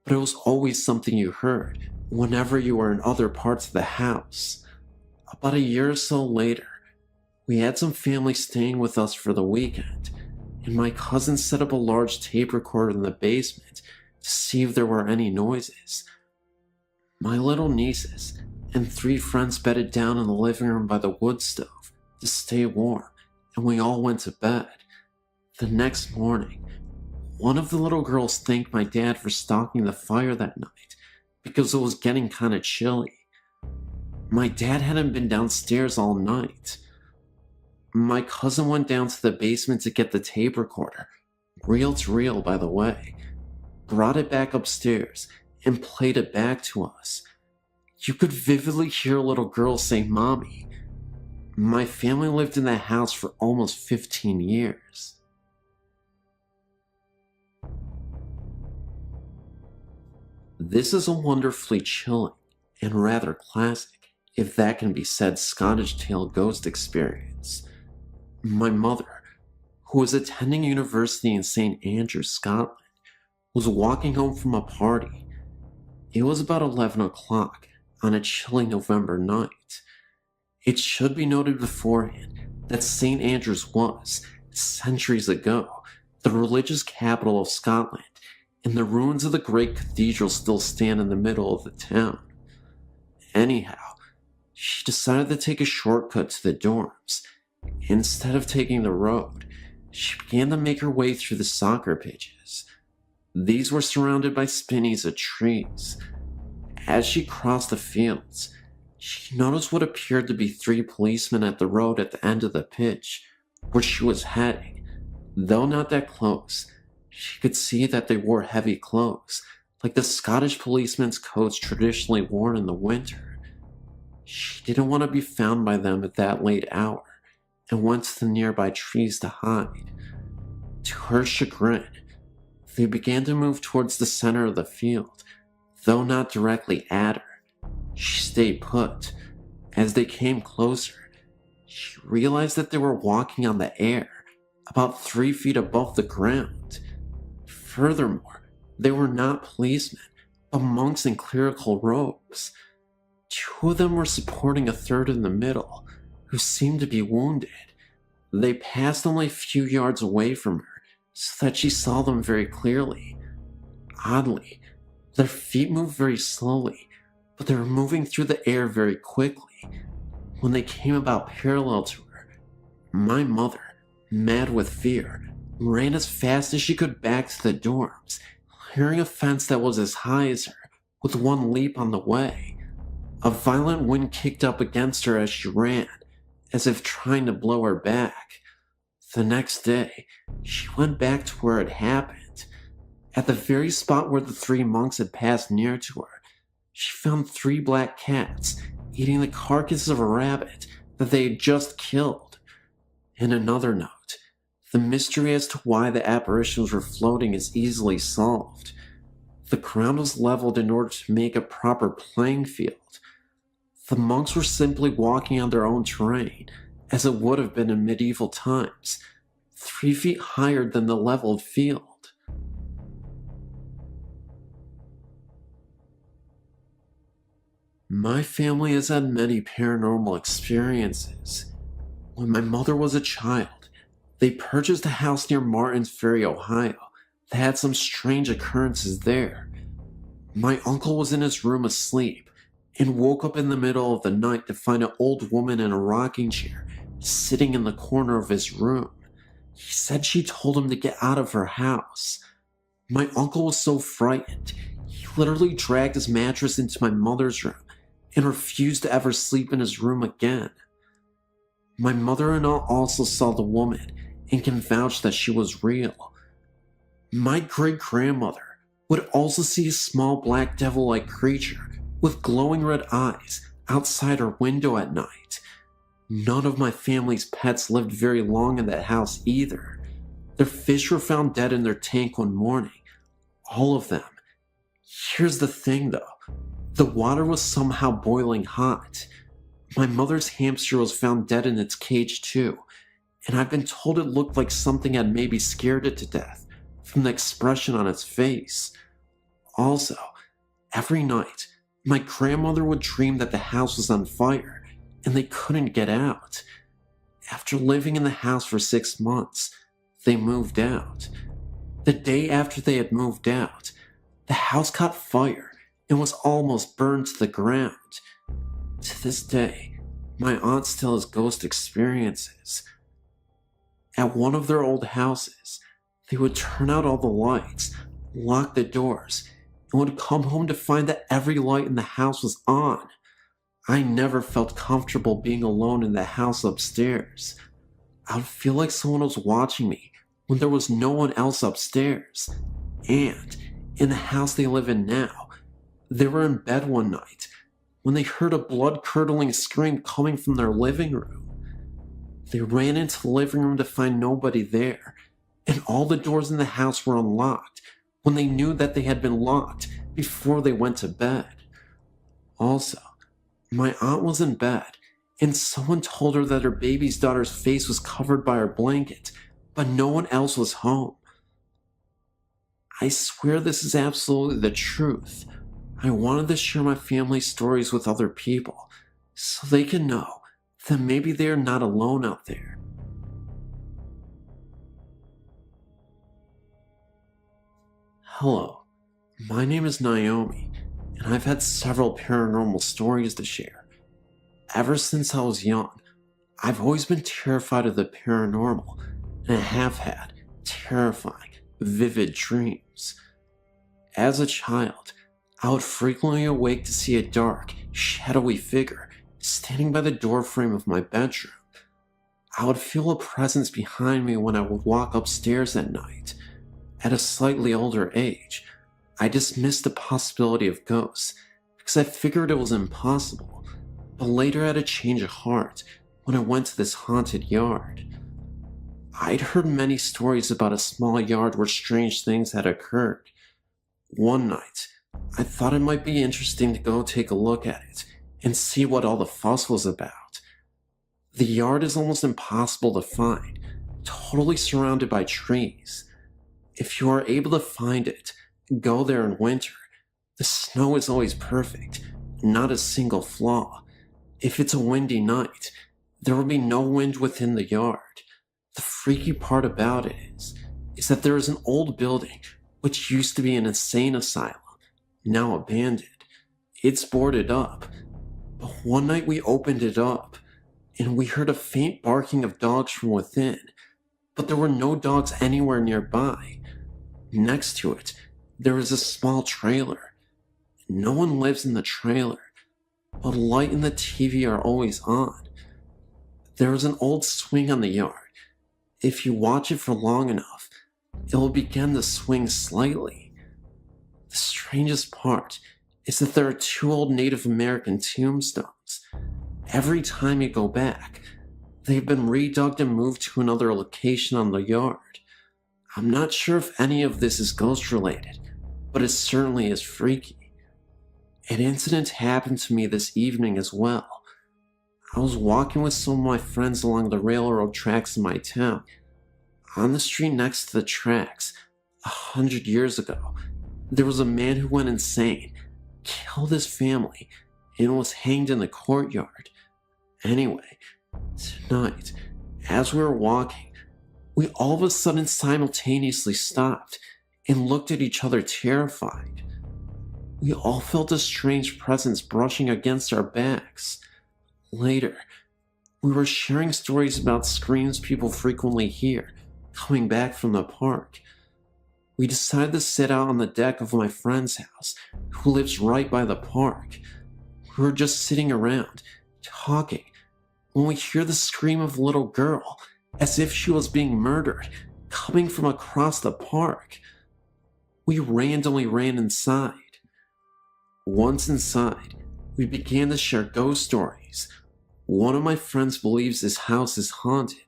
but it was always something you heard whenever you were in other parts of the house. About a year or so later, we had some family staying with us for the weekend, and my cousin set up a large tape recorder in the basement to see if there were any noises. My little nieces and 3 friends bedded down in the living room by the wood stove to stay warm, and we all went to bed. The next morning, one of the little girls thanked my dad for stocking the fire that night because it was getting kind of chilly. My dad hadn't been downstairs all night. My cousin went down to the basement to get the tape recorder, reel to reel by the way, brought it back upstairs, and played it back to us. You could vividly hear a little girl say, "Mommy." My family lived in that house for almost 15 years. This is a wonderfully chilling and rather classic, if that can be said, Scottish tale ghost experience. My mother, who was attending university in St. Andrews, Scotland, was walking home from a party. It was about 11 o'clock on a chilly November night. It should be noted beforehand that St. Andrews was, centuries ago, the religious capital of Scotland, and the ruins of the great cathedral still stand in the middle of the town. Anyhow, she decided to take a shortcut to the dorms. Instead of taking the road, she began to make her way through the soccer pitches. These were surrounded by spinneys of trees. As she crossed the fields, she noticed what appeared to be 3 policemen at the road at the end of the pitch, where she was heading. Though not that close, she could see that they wore heavy clothes, like the Scottish policemen's coats traditionally worn in the winter. She didn't want to be found by them at that late hour, and went to the nearby trees to hide. To her chagrin, they began to move towards the center of the field, though not directly at her. She stayed put. As they came closer, she realized that they were walking on the air, about 3 feet above the ground. Furthermore, they were not policemen, but monks in clerical robes. 2 of them were supporting a third in the middle, who seemed to be wounded. They passed only a few yards away from her, so that she saw them very clearly. Oddly, their feet moved very slowly, but they were moving through the air very quickly. When they came about parallel to her, my mother, mad with fear, ran as fast as she could back to the dorms, clearing a fence that was as high as her, with one leap on the way. A violent wind kicked up against her as she ran, as if trying to blow her back. The next day, she went back to where it happened. At the very spot where the 3 monks had passed near to her, she found 3 black cats eating the carcass of a rabbit that they had just killed. In another note, the mystery as to why the apparitions were floating is easily solved. The ground was leveled in order to make a proper playing field. The monks were simply walking on their own terrain, as it would have been in medieval times, 3 feet higher than the leveled field. My family has had many paranormal experiences. When my mother was a child, they purchased a house near Martins Ferry, Ohio, that had some strange occurrences there. My uncle was in his room asleep, and woke up in the middle of the night to find an old woman in a rocking chair sitting in the corner of his room. He said she told him to get out of her house. My uncle was so frightened, he literally dragged his mattress into my mother's room and refused to ever sleep in his room again. My mother-in-law also saw the woman and can vouch that she was real. My great-grandmother would also see a small black devil-like creature with glowing red eyes outside her window at night. None of my family's pets lived very long in that house either. Their fish were found dead in their tank one morning. All of them. Here's the thing though. The water was somehow boiling hot. My mother's hamster was found dead in its cage too, and I've been told it looked like something had maybe scared it to death from the expression on its face. Also, every night, my grandmother would dream that the house was on fire and they couldn't get out. After living in the house for 6 months, they moved out. The day after they had moved out, the house caught fire and was almost burned to the ground. To this day, my aunt still has ghost experiences. At one of their old houses, they would turn out all the lights, lock the doors, and would come home to find that every light in the house was on. I never felt comfortable being alone in the house upstairs. I would feel like someone was watching me when there was no one else upstairs. And in the house they live in now, they were in bed one night when they heard a blood-curdling scream coming from their living room. They ran into the living room to find nobody there, and all the doors in the house were unlocked when they knew that they had been locked before they went to bed. Also, my aunt was in bed, and someone told her that her baby's daughter's face was covered by her blanket, but no one else was home. I swear this is absolutely the truth. I wanted to share my family's stories with other people, so they can know that maybe they are not alone out there. Hello, my name is Naomi, and I've had several paranormal stories to share. Ever since I was young, I've always been terrified of the paranormal, and I have had terrifying, vivid dreams. As a child, I would frequently awake to see a dark, shadowy figure standing by the doorframe of my bedroom. I would feel a presence behind me when I would walk upstairs at night. At a slightly older age, I dismissed the possibility of ghosts because I figured it was impossible, but later I had a change of heart when I went to this haunted yard. I'd heard many stories about a small yard where strange things had occurred. One night, I thought it might be interesting to go take a look at it and see what all the fuss was about. The yard is almost impossible to find, totally surrounded by trees. If you are able to find it, go there in winter. The snow is always perfect, not a single flaw. If it's a windy night, there will be no wind within the yard. The freaky part about it is that there is an old building which used to be an insane asylum, now abandoned. It's boarded up, but one night we opened it up, and we heard a faint barking of dogs from within, but there were no dogs anywhere nearby. Next to it, there is a small trailer. No one lives in the trailer, but light and the TV are always on. There is an old swing on the yard. If you watch it for long enough, it will begin to swing slightly. The strangest part is that there are 2 old Native American tombstones. Every time you go back, they've been redug and moved to another location on the yard. I'm not sure if any of this is ghost related, but it certainly is freaky. An incident happened to me this evening as well. I was walking with some of my friends along the railroad tracks in my town. On the street next to the tracks, 100 years ago, there was a man who went insane, killed his family, and was hanged in the courtyard. Anyway, tonight, as we were walking, we all of a sudden simultaneously stopped and looked at each other terrified. We all felt a strange presence brushing against our backs. Later, we were sharing stories about screams people frequently hear coming back from the park. We decided to sit out on the deck of my friend's house, who lives right by the park. We were just sitting around, talking, when we hear the scream of a little girl, as if she was being murdered, coming from across the park. We randomly ran inside. Once inside, we began to share ghost stories. One of my friends believes this house is haunted.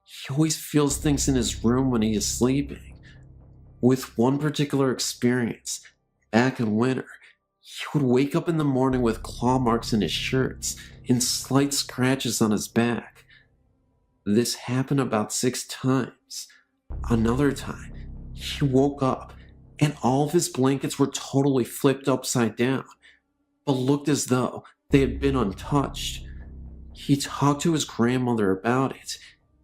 He always feels things in his room when he is sleeping. With one particular experience, back in winter, he would wake up in the morning with claw marks in his shirts and slight scratches on his back. This happened about 6 times. Another time, he woke up and all of his blankets were totally flipped upside down, but looked as though they had been untouched. He talked to his grandmother about it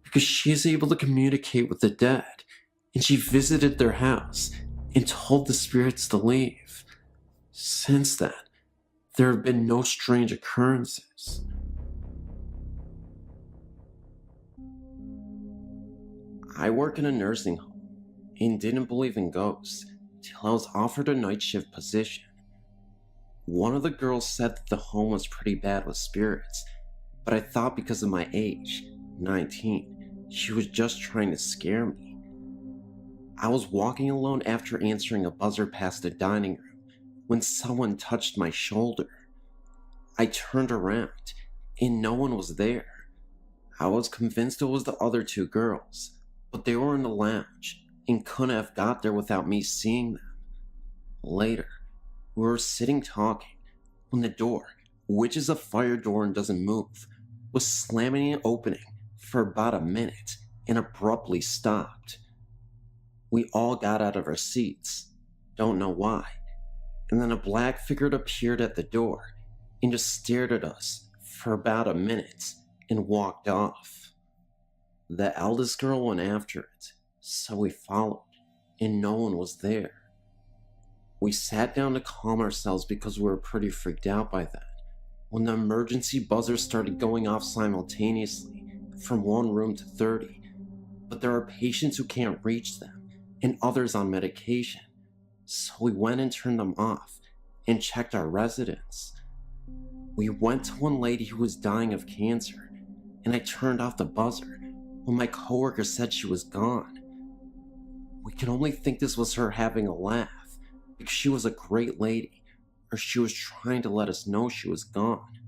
because she is able to communicate with the dead, and she visited their house and told the spirits to leave. Since then, there have been no strange occurrences. I work in a nursing home and didn't believe in ghosts till I was offered a night shift position. One of the girls said that the home was pretty bad with spirits, but I thought because of my age, 19, she was just trying to scare me. I was walking alone after answering a buzzer past the dining room when someone touched my shoulder. I turned around and no one was there. I was convinced it was the other 2 girls, but they were in the lounge and couldn't have got there without me seeing them. Later, we were sitting talking when the door, which is a fire door and doesn't move, was slamming and opening for about a minute and abruptly stopped. We all got out of our seats, don't know why, and then a black figure appeared at the door and just stared at us for about a minute and walked off. The eldest girl went after it, so we followed, and no one was there. We sat down to calm ourselves because we were pretty freaked out by that, when the emergency buzzers started going off simultaneously from one room to 30, but there are patients who can't reach them, and others on medication, so we went and turned them off and checked our residents. We went to one lady who was dying of cancer, and I turned off the buzzer when my coworker said she was gone. We can only think this was her having a laugh, because she was a great lady, or she was trying to let us know she was gone.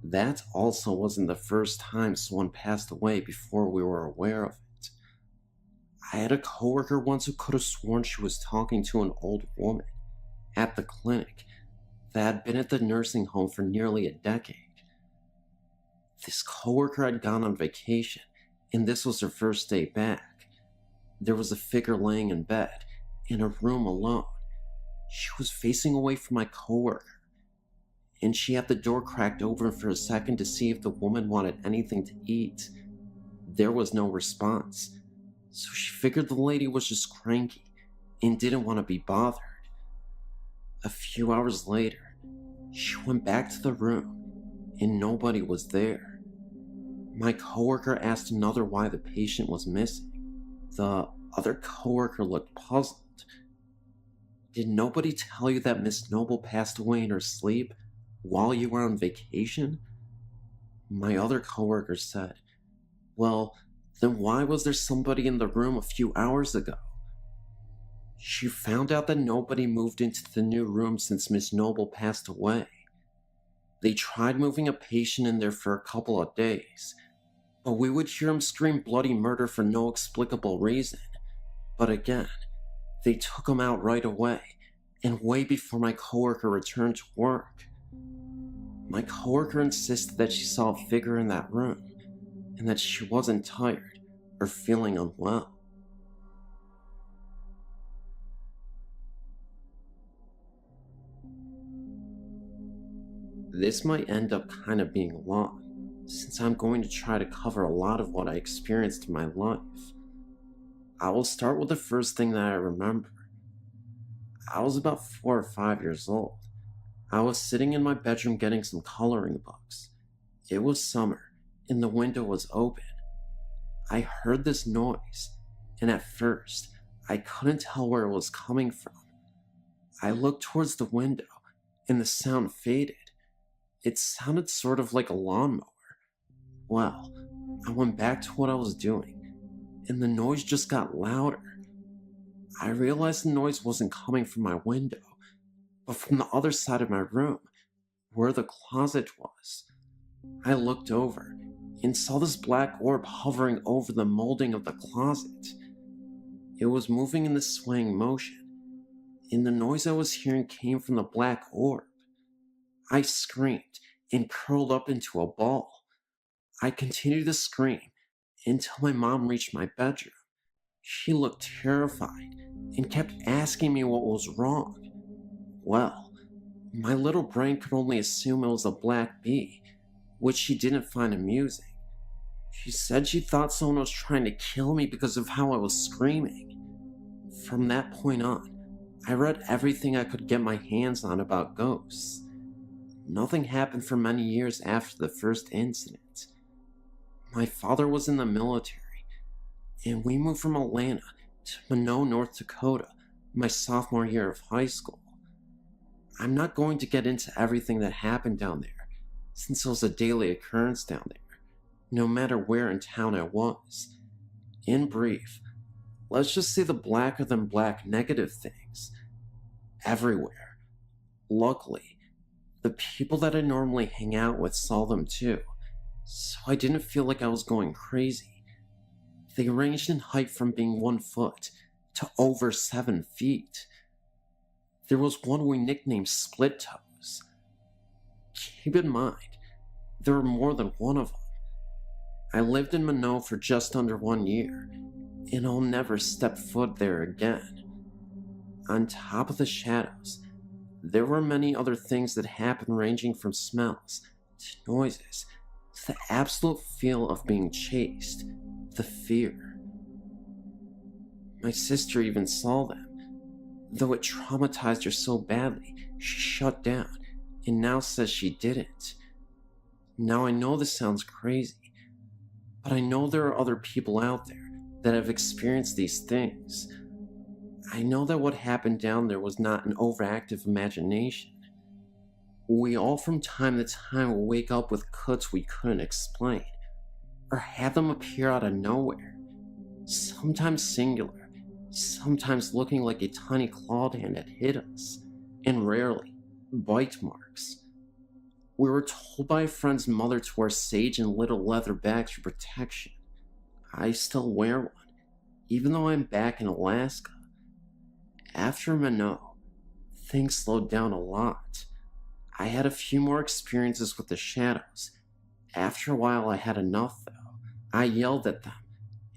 That also wasn't the first time someone passed away before we were aware of it. I had a coworker once who could have sworn she was talking to an old woman at the clinic that had been at the nursing home for nearly a decade. This coworker had gone on vacation, and this was her first day back. There was a figure laying in bed, in a room alone. She was facing away from my coworker, and she had the door cracked open for a second to see if the woman wanted anything to eat. There was no response, so she figured the lady was just cranky and didn't want to be bothered. A few hours later, she went back to the room, and nobody was there. My coworker asked another why the patient was missing. The other coworker looked puzzled. Did nobody tell you that Miss Noble passed away in her sleep while you were on vacation? My other coworker said, well, then why was there somebody in the room a few hours ago? She found out that nobody moved into the new room since Miss Noble passed away. They tried moving a patient in there for a couple of days, but we would hear him scream bloody murder for no explicable reason. But again, they took him out right away, and way before my coworker returned to work. My coworker insisted that she saw a figure in that room, and that she wasn't tired or feeling unwell. This might end up kind of being long, since I'm going to try to cover a lot of what I experienced in my life. I will start with the first thing that I remember. I was about 4 or 5 years old. I was sitting in my bedroom getting some coloring books. It was summer, and the window was open. I heard this noise, and at first, I couldn't tell where it was coming from. I looked towards the window, and the sound faded, It sounded sort of like a lawnmower. Well, I went back to what I was doing, and the noise just got louder. I realized the noise wasn't coming from my window, but from the other side of my room, where the closet was. I looked over and saw this black orb hovering over the molding of the closet. It was moving in this swaying motion, and the noise I was hearing came from the black orb. I screamed and curled up into a ball. I continued to scream until my mom reached my bedroom. She looked terrified and kept asking me what was wrong. Well, my little brain could only assume it was a black bee, which she didn't find amusing. She said she thought someone was trying to kill me because of how I was screaming. From that point on, I read everything I could get my hands on about ghosts. Nothing happened for many years after the first incident. My father was in the military, and we moved from Atlanta to Minot, North Dakota, my sophomore year of high school. I'm not going to get into everything that happened down there, since it was a daily occurrence down there, no matter where in town I was. In brief, let's just say the blacker than black negative things. Everywhere. Luckily, the people that I normally hang out with saw them too, so I didn't feel like I was going crazy. They ranged in height from being 1 foot to over 7 feet. There was one we nicknamed Split Toes. Keep in mind, there were more than one of them. I lived in Minot for just under 1 year, and I'll never step foot there again. On top of the shadows, there were many other things that happened, ranging from smells to noises to the absolute feel of being chased, the fear. My sister even saw them. Though it traumatized her so badly, she shut down and now says she didn't. Now I know this sounds crazy, but I know there are other people out there that have experienced these things. I know that what happened down there was not an overactive imagination. We all from time to time will wake up with cuts we couldn't explain, or have them appear out of nowhere, sometimes singular, sometimes looking like a tiny clawed hand had hit us, and rarely bite marks. We were told by a friend's mother to wear sage and little leather bags for protection. I still wear one, even though I'm back in Alaska. After Minot, things slowed down a lot. I had a few more experiences with the shadows. After a while, I had enough, though. I yelled at them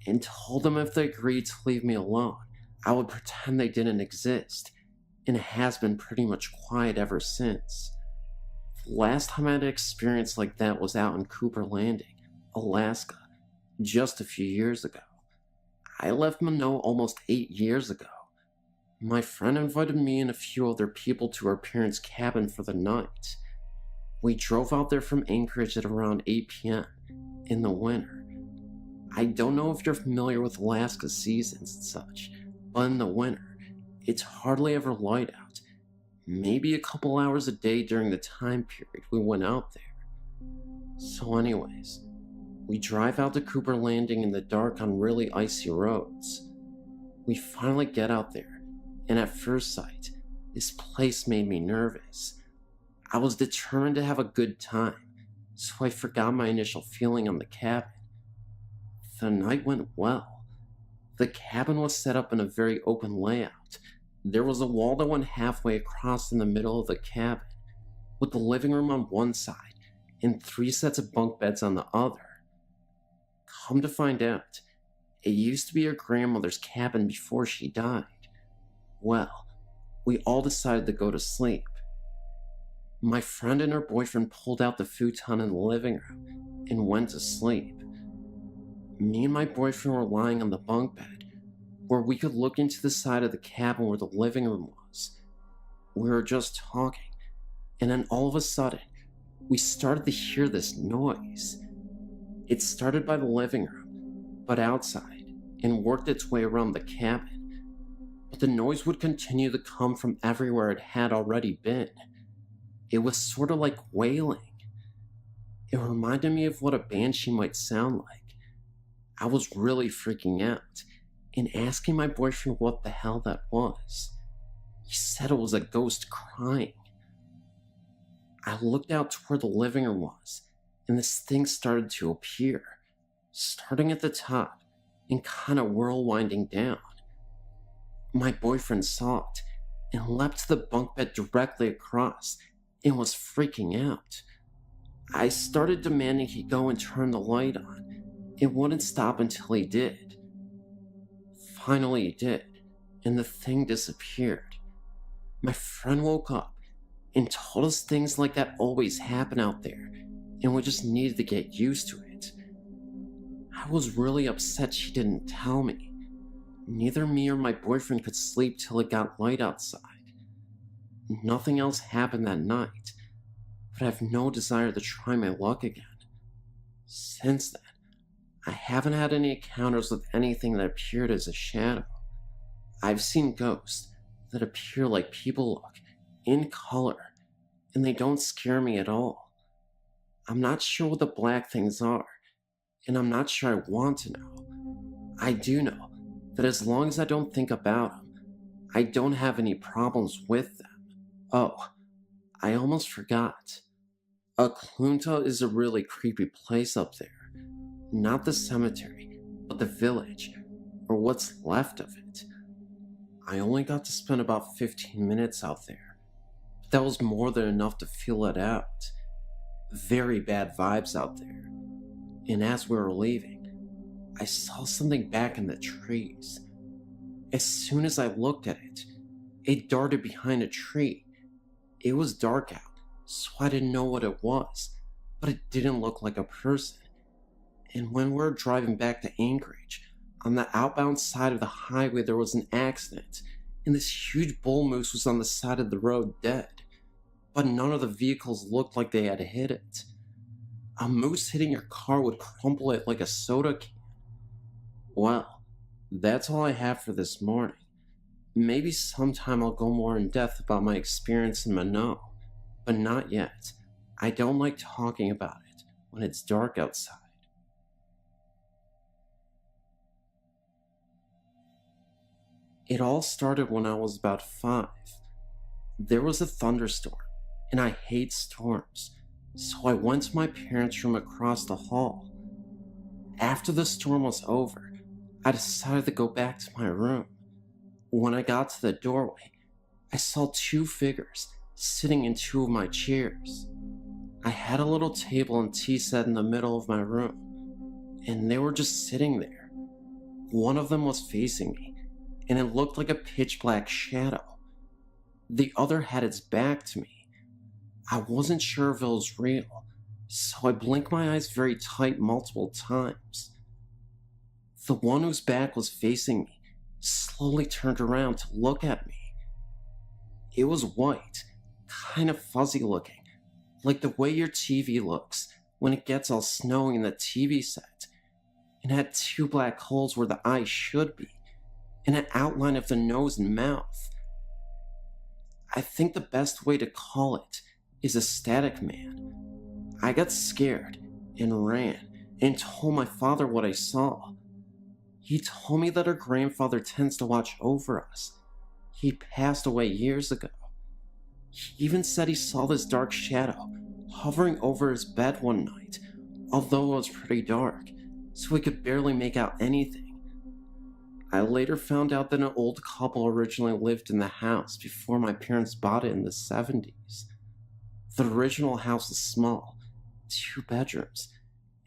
and told them if they agreed to leave me alone, I would pretend they didn't exist, and it has been pretty much quiet ever since. The last time I had an experience like that was out in Cooper Landing, Alaska, just a few years ago. I left Minot almost 8 years ago. My friend invited me and a few other people to her parents' cabin for the night. We drove out there from Anchorage at around 8 p.m. in the winter. I don't know if you're familiar with Alaska seasons and such, but in the winter, it's hardly ever light out. Maybe a couple hours a day during the time period we went out there. So anyways, we drive out to Cooper Landing in the dark on really icy roads. We finally get out there, and at first sight, this place made me nervous. I was determined to have a good time, so I forgot my initial feeling on the cabin. The night went well. The cabin was set up in a very open layout. There was a wall that went halfway across in the middle of the cabin, with the living room on one side and 3 sets of bunk beds on the other. Come to find out, it used to be her grandmother's cabin before she died. Well, we all decided to go to sleep. My friend and her boyfriend pulled out the futon in the living room and went to sleep. Me and my boyfriend were lying on the bunk bed, where we could look into the side of the cabin where the living room was. We were just talking, and then all of a sudden, we started to hear this noise. It started by the living room, but outside, and worked its way around the cabin. But the noise would continue to come from everywhere it had already been. It was sort of like wailing. It reminded me of what a banshee might sound like. I was really freaking out and asking my boyfriend what the hell that was. He said it was a ghost crying. I looked out to where the living room was, and this thing started to appear, starting at the top and kind of whirlwinding down. My boyfriend saw it and leapt to the bunk bed directly across and was freaking out. I started demanding he go and turn the light on. It wouldn't stop until he did. Finally he did, and the thing disappeared. My friend woke up and told us things like that always happen out there, and we just needed to get used to it. I was really upset she didn't tell me. Neither me or my boyfriend could sleep till it got light outside. Nothing else happened that night, but I have no desire to try my luck again. Since then, I haven't had any encounters with anything that appeared as a shadow. I've seen ghosts that appear like people look, in color, and they don't scare me at all. I'm not sure what the black things are, and I'm not sure I want to know. I do know that as long as I don't think about them, I don't have any problems with them. Oh, I almost forgot. Aklunta is a really creepy place up there. Not the cemetery, but the village, or what's left of it. I only got to spend about 15 minutes out there, but that was more than enough to feel it out. Very bad vibes out there. And as we were leaving, I saw something back in the trees. As soon as I looked at it, it darted behind a tree. It was dark out, so I didn't know what it was, but it didn't look like a person. And when we were driving back to Anchorage, on the outbound side of the highway there was an accident, and this huge bull moose was on the side of the road dead. But none of the vehicles looked like they had hit it. A moose hitting your car would crumple it like a soda can. Well, that's all I have for this morning. Maybe sometime I'll go more in depth about my experience in Mano, but not yet. I don't like talking about it when it's dark outside. It all started when I was about 5. There was a thunderstorm, and I hate storms, so I went to my parents' room across the hall. After the storm was over, I decided to go back to my room. When I got to the doorway, I saw 2 figures sitting in 2 of my chairs. I had a little table and tea set in the middle of my room, and they were just sitting there. One of them was facing me, and it looked like a pitch black shadow. The other had its back to me. I wasn't sure if it was real, so I blinked my eyes very tight multiple times. The one whose back was facing me slowly turned around to look at me. It was white, kind of fuzzy looking, like the way your TV looks when it gets all snowy in the TV set, and had 2 black holes where the eyes should be, and an outline of the nose and mouth. I think the best way to call it is a static man. I got scared and ran and told my father what I saw. He told me that our grandfather tends to watch over us. He passed away years ago. He even said he saw this dark shadow hovering over his bed one night, although it was pretty dark, so we could barely make out anything. I later found out that an old couple originally lived in the house before my parents bought it in the 70s. The original house is small, 2 bedrooms,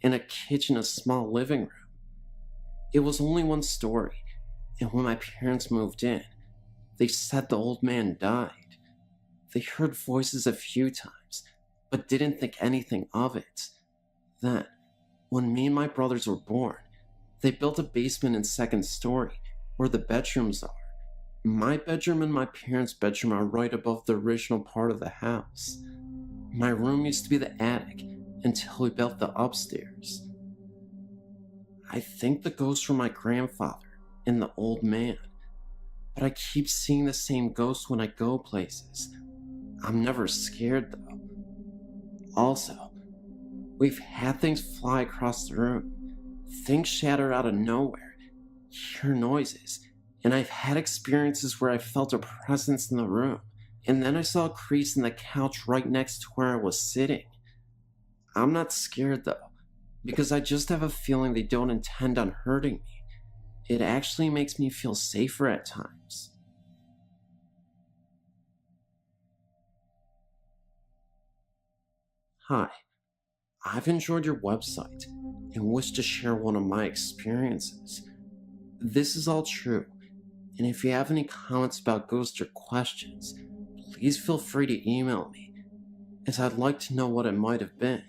and a kitchen, a small living room. It was only 1 story, and when my parents moved in, they said the old man died. They heard voices a few times, but didn't think anything of it. Then, when me and my brothers were born, they built a basement and 2nd story where the bedrooms are. My bedroom and my parents' bedroom are right above the original part of the house. My room used to be the attic until we built the upstairs. I think the ghosts were my grandfather and the old man, but I keep seeing the same ghosts when I go places. I'm never scared though. Also, We've had things fly across the room, things shatter out of nowhere, hear noises, and I've had experiences where I felt a presence in the room, and then I saw a crease in the couch right next to where I was sitting. I'm not scared though, because I just have a feeling they don't intend on hurting me. It actually makes me feel safer at times. Hi, I've enjoyed your website and wish to share one of my experiences. This is all true, and if you have any comments about ghosts or questions, please feel free to email me, as I'd like to know what it might have been.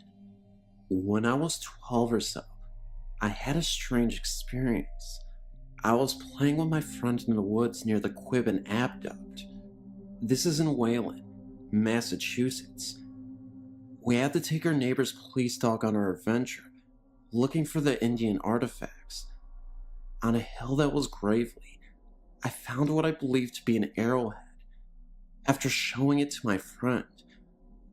When I was 12 or so, I had a strange experience. I was playing with my friend in the woods near the Quibbin Aqueduct. This is in Wayland, Massachusetts. We had to take our neighbor's police dog on our adventure, looking for the Indian artifacts. On a hill that was gravelly, I found what I believed to be an arrowhead. After showing it to my friend,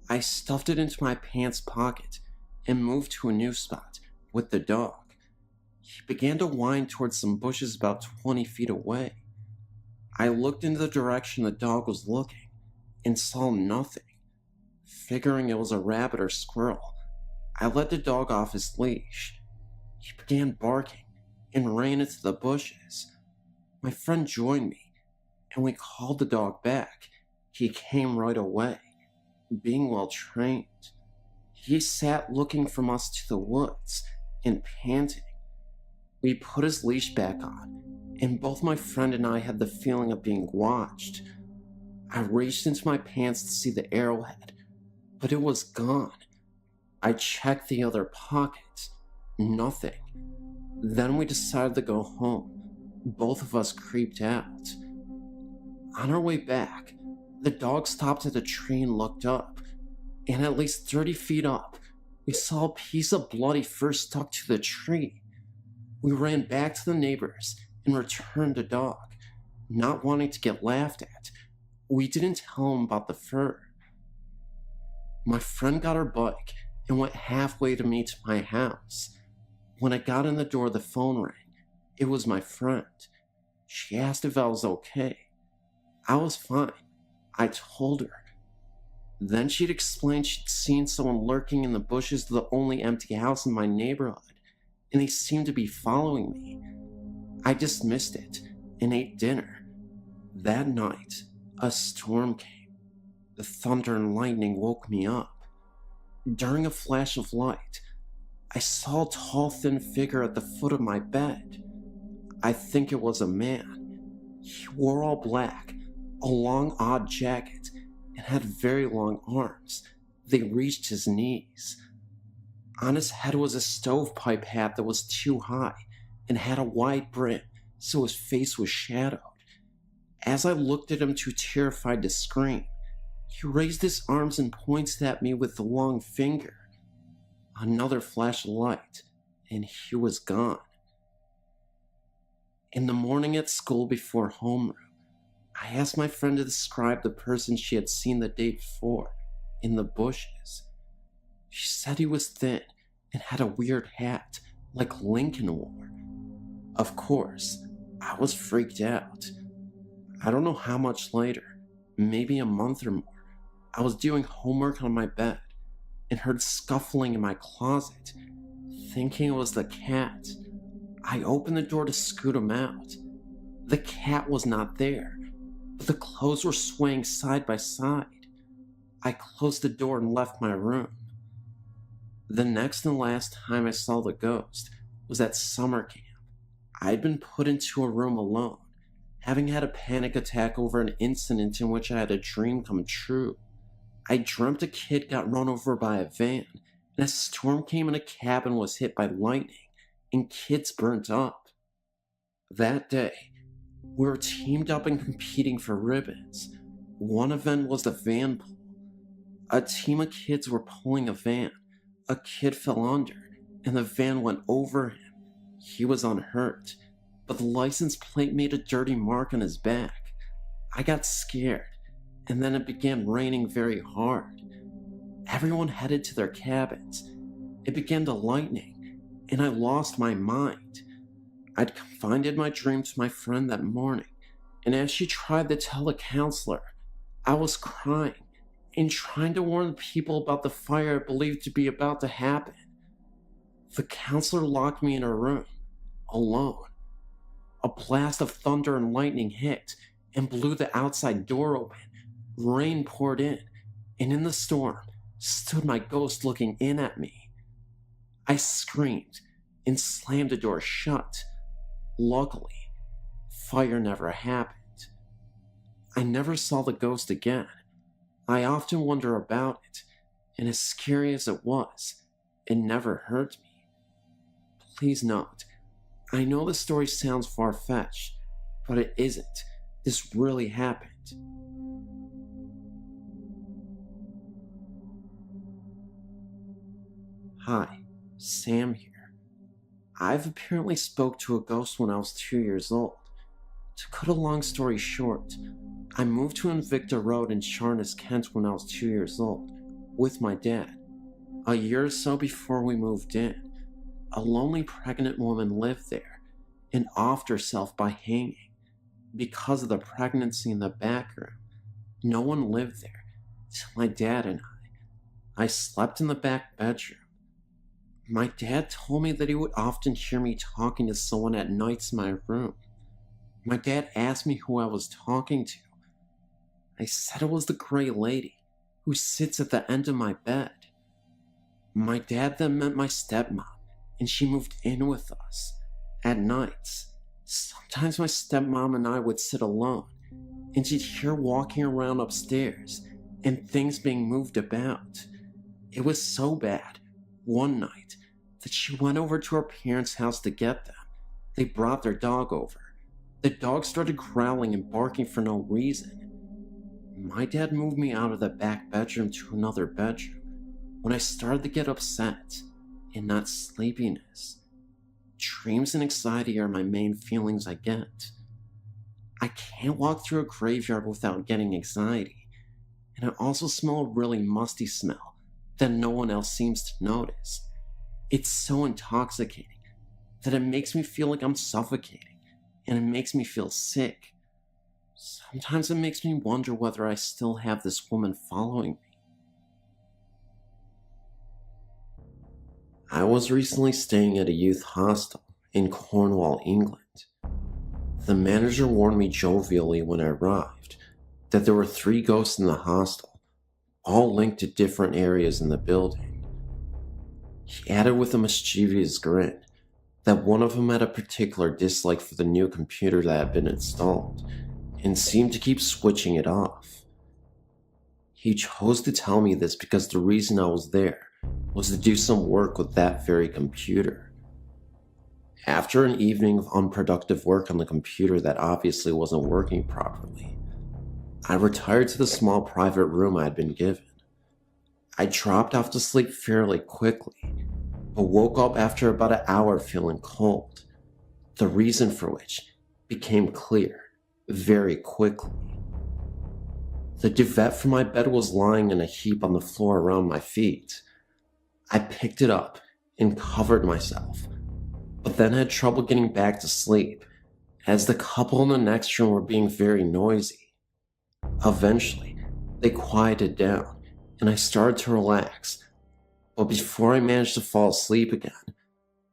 I stuffed it into my pants pocket and moved to a new spot with the dog. He began to wind towards some bushes about 20 feet away. I looked in the direction the dog was looking and saw nothing. Figuring it was a rabbit or squirrel, I let the dog off his leash. He began barking and ran into the bushes. My friend joined me, and we called the dog back. He came right away, being well trained. He sat looking from us to the woods and panting. We put his leash back on, and both my friend and I had the feeling of being watched. I reached into my pants to see the arrowhead, but it was gone. I checked the other pockets. Nothing. Then we decided to go home. Both of us creeped out. On our way back, the dog stopped at a tree and looked up, and at least 30 feet up, we saw a piece of bloody fur stuck to the tree. We ran back to the neighbors and returned the dog, not wanting to get laughed at. We didn't tell him about the fur. My friend got her bike and went halfway to me to my house. When I got in the door, the phone rang. It was my friend. She asked if I was okay. I was fine. I told her. Then she'd explained she'd seen someone lurking in the bushes of the only empty house in my neighborhood, and they seemed to be following me. I dismissed it and ate dinner. That night, a storm came. The thunder and lightning woke me up. During a flash of light, I saw a tall, thin figure at the foot of my bed. I think it was a man. He wore all black, a long, odd jacket, and had very long arms. They reached his knees. On his head was a stovepipe hat that was too high and had a wide brim, so his face was shadowed. As I looked at him, too terrified to scream, he raised his arms and pointed at me with the long finger. Another flash of light, and he was gone. In the morning at school before homeroom, I asked my friend to describe the person she had seen the day before in the bushes. She said he was thin and had a weird hat like Lincoln wore. Of course, I was freaked out. I don't know how much later, maybe a month or more, I was doing homework on my bed and heard scuffling in my closet. Thinking it was the cat, I opened the door to scoot him out. The cat was not there, but the clothes were swaying side by side. I closed the door and left my room. The next and last time I saw the ghost was at summer camp. I had been put into a room alone, having had a panic attack over an incident in which I had a dream come true. I dreamt a kid got run over by a van, and a storm came and a cabin was hit by lightning, and kids burnt up. That day, we were teamed up and competing for ribbons. One event was the van pull. A team of kids were pulling a van. A kid fell under, and the van went over him. He was unhurt, but the license plate made a dirty mark on his back. I got scared, and then it began raining very hard. Everyone headed to their cabins, it began to lightning, and I lost my mind. I'd confided my dream to my friend that morning, and as she tried to tell the counselor, I was crying and trying to warn people about the fire I believed to be about to happen. The counselor locked me in her room, alone. A blast of thunder and lightning hit and blew the outside door open. Rain poured in, and in the storm stood my ghost looking in at me. I screamed and slammed the door shut. Luckily, fire never happened. I never saw the ghost again. I often wonder about it, and as scary as it was, it never hurt me. Please note, I know the story sounds far-fetched, but it isn't. This really happened. Hi, Sam here. I've apparently spoke to a ghost when I was 2 years old. To cut a long story short, I moved to Invicta Road in Charnes, Kent when I was 2 years old, with my dad. A year or so before we moved in, a lonely pregnant woman lived there and offed herself by hanging. Because of the pregnancy in the back room, no one lived there till my dad and I slept in the back bedroom. My dad told me that he would often hear me talking to someone at nights in my room. My dad asked me who I was talking to. I said it was the gray lady who sits at the end of my bed. My dad then met my stepmom, and she moved in with us. At nights, sometimes my stepmom and I would sit alone, and she'd hear walking around upstairs and things being moved about. It was so bad, one night, that she went over to her parents' house to get them. They brought their dog over. The dog started growling and barking for no reason. My dad moved me out of the back bedroom to another bedroom when I started to get upset and not sleepiness. Dreams and anxiety are my main feelings I get. I can't walk through a graveyard without getting anxiety, and I also smell a really musty smell that no one else seems to notice. It's so intoxicating that it makes me feel like I'm suffocating, and it makes me feel sick. Sometimes it makes me wonder whether I still have this woman following me. I was recently staying at a youth hostel in Cornwall, England. The manager warned me jovially when I arrived that there were 3 ghosts in the hostel, all linked to different areas in the building. He added with a mischievous grin that one of them had a particular dislike for the new computer that had been installed and seemed to keep switching it off. He chose to tell me this because the reason I was there was to do some work with that very computer. After an evening of unproductive work on the computer that obviously wasn't working properly, I retired to the small private room I had been given. I dropped off to sleep fairly quickly, but woke up after about an hour feeling cold, the reason for which became clear very quickly. The duvet from my bed was lying in a heap on the floor around my feet. I picked it up and covered myself, but then had trouble getting back to sleep as the couple in the next room were being very noisy. Eventually, they quieted down and I started to relax, but before I managed to fall asleep again,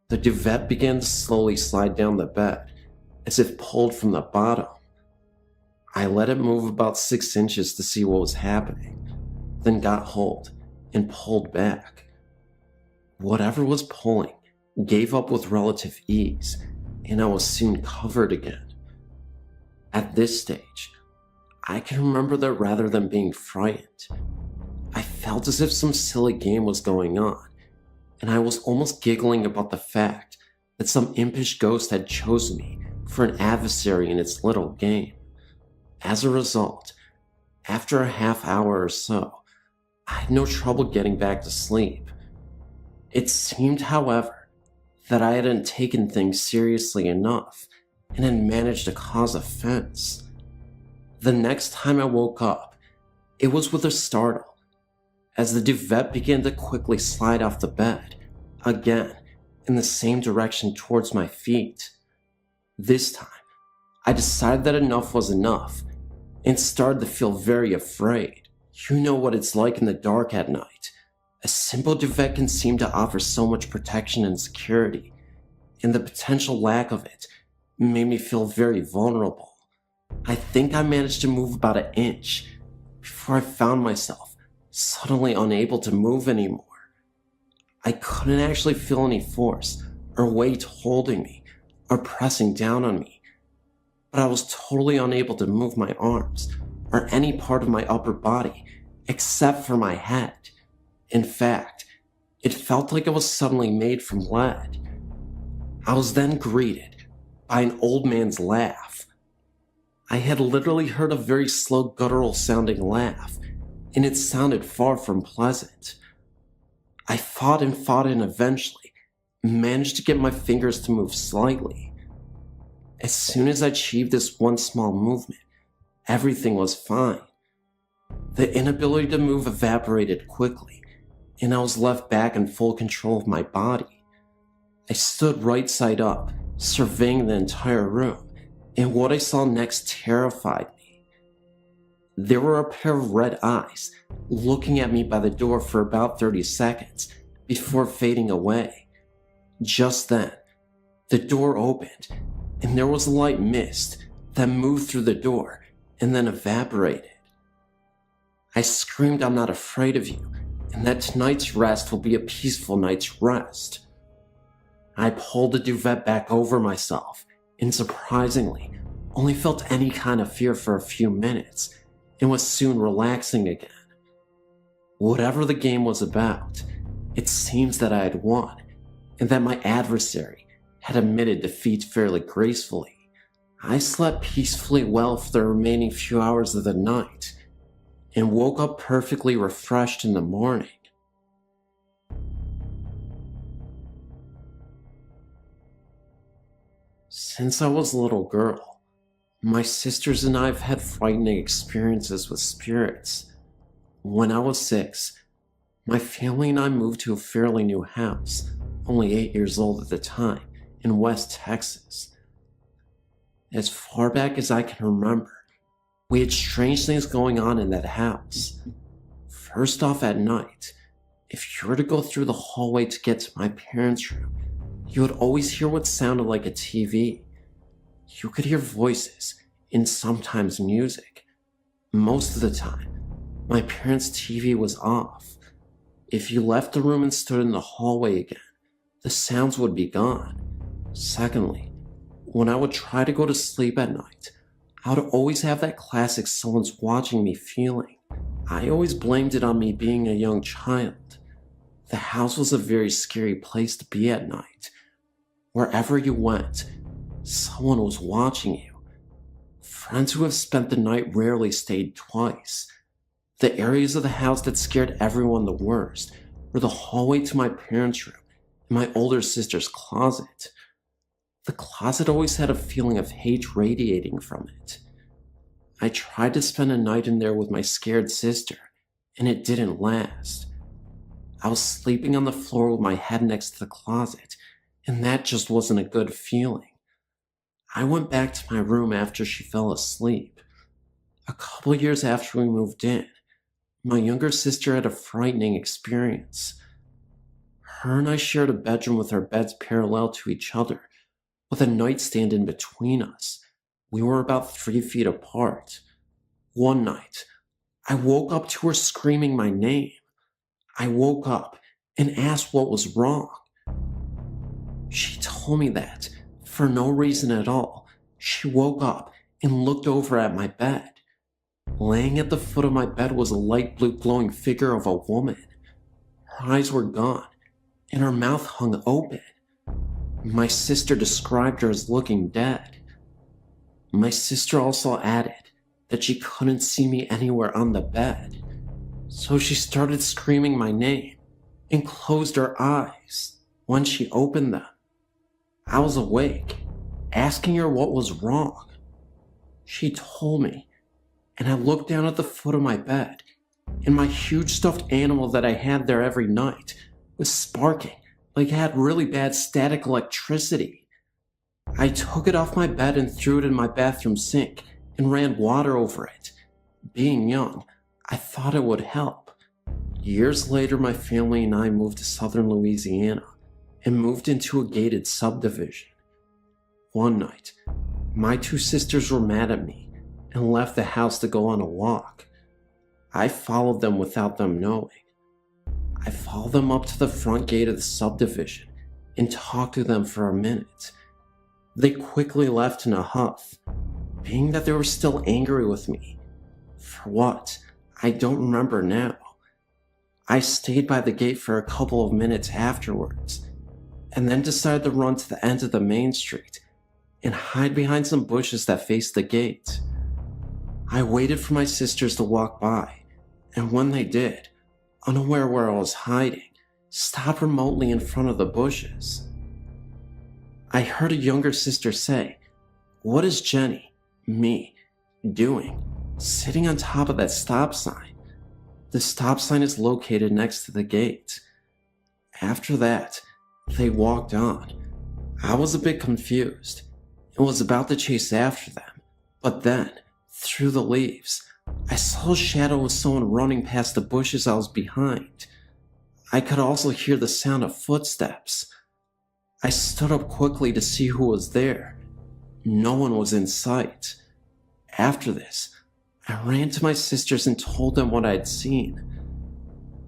the duvet began to slowly slide down the bed as if pulled from the bottom. I let it move about 6 inches to see what was happening, then got hold and pulled back. Whatever was pulling gave up with relative ease, and I was soon covered again. At this stage, I can remember that rather than being frightened, I felt as if some silly game was going on, and I was almost giggling about the fact that some impish ghost had chosen me for an adversary in its little game. As a result, after a half hour or so, I had no trouble getting back to sleep. It seemed, however, that I hadn't taken things seriously enough and had managed to cause offense. The next time I woke up, it was with a startle, as the duvet began to quickly slide off the bed again, in the same direction towards my feet. This time, I decided that enough was enough and started to feel very afraid. You know what it's like in the dark at night. A simple duvet can seem to offer so much protection and security, and the potential lack of it made me feel very vulnerable. I think I managed to move about an inch before I found myself suddenly unable to move anymore. I couldn't actually feel any force or weight holding me or pressing down on me, but I was totally unable to move my arms or any part of my upper body except for my head. In fact, it felt like it was suddenly made from lead. I was then greeted by an old man's laugh. I had literally heard a very slow guttural sounding laugh, and it sounded far from pleasant. I fought and eventually managed to get my fingers to move slightly. As soon as I achieved this one small movement, everything was fine. The inability to move evaporated quickly, and I was left back in full control of my body. I stood right side up, surveying the entire room, and what I saw next terrified me. There were a pair of red eyes looking at me by the door for about 30 seconds before fading away. Just then, the door opened, and there was a light mist that moved through the door and then evaporated. I screamed, "I'm not afraid of you, and that tonight's rest will be a peaceful night's rest." I pulled the duvet back over myself, and surprisingly, only felt any kind of fear for a few minutes, and was soon relaxing again. Whatever the game was about, it seems that I had won, and that my adversary had admitted defeat fairly gracefully. I slept peacefully well for the remaining few hours of the night, and woke up perfectly refreshed in the morning. Since I was a little girl, my sisters and I have had frightening experiences with spirits. When I was 6, my family and I moved to a fairly new house, only 8 years old at the time, in West Texas. As far back as I can remember, we had strange things going on in that house. First off, at night, if you were to go through the hallway to get to my parents' room, you would always hear what sounded like a TV. You could hear voices and sometimes music. Most of the time, my parents' TV was off. If you left the room and stood in the hallway again, the sounds would be gone. Secondly, when I would try to go to sleep at night, I would always have that classic "someone's watching me" feeling. I always blamed it on me being a young child. The house was a very scary place to be at night. Wherever you went, someone was watching you. Friends who have spent the night rarely stayed twice. The areas of the house that scared everyone the worst were the hallway to my parents' room and my older sister's closet. The closet always had a feeling of hate radiating from it. I tried to spend a night in there with my scared sister, and it didn't last. I was sleeping on the floor with my head next to the closet, and that just wasn't a good feeling. I went back to my room after she fell asleep. A couple years after we moved in, my younger sister had a frightening experience. Her and I shared a bedroom with our beds parallel to each other, with a nightstand in between us. We were about 3 feet apart. One night, I woke up to her screaming my name. I woke up and asked what was wrong. She told me that, for no reason at all, she woke up and looked over at my bed. Laying at the foot of my bed was a light blue glowing figure of a woman. Her eyes were gone, and her mouth hung open. My sister described her as looking dead. My sister also added that she couldn't see me anywhere on the bed, so she started screaming my name and closed her eyes. When she opened them, I was awake, asking her what was wrong. She told me, and I looked down at the foot of my bed, and my huge stuffed animal that I had there every night was sparking like it had really bad static electricity. I took it off my bed and threw it in my bathroom sink and ran water over it. Being young, I thought it would help. Years later, my family and I moved to southern Louisiana and moved into a gated subdivision. One night, my two sisters were mad at me and left the house to go on a walk. I followed them without them knowing. I followed them up to the front gate of the subdivision and talked to them for a minute. They quickly left in a huff, being that they were still angry with me. For what? I don't remember now. I stayed by the gate for a couple of minutes afterwards, and then decided to run to the end of the main street and hide behind some bushes that faced the gate. I waited for my sisters to walk by, and when they did, unaware where I was hiding, stopped remotely in front of the bushes. I heard a younger sister say, "What is Jenny, me, doing, sitting on top of that stop sign? The stop sign is located next to the gate." After that, they walked on. I was a bit confused and was about to chase after them, but then, through the leaves, I saw a shadow of someone running past the bushes I was behind. I could also hear the sound of footsteps. I stood up quickly to see who was there. No one was in sight. After this, I ran to my sisters and told them what I had seen.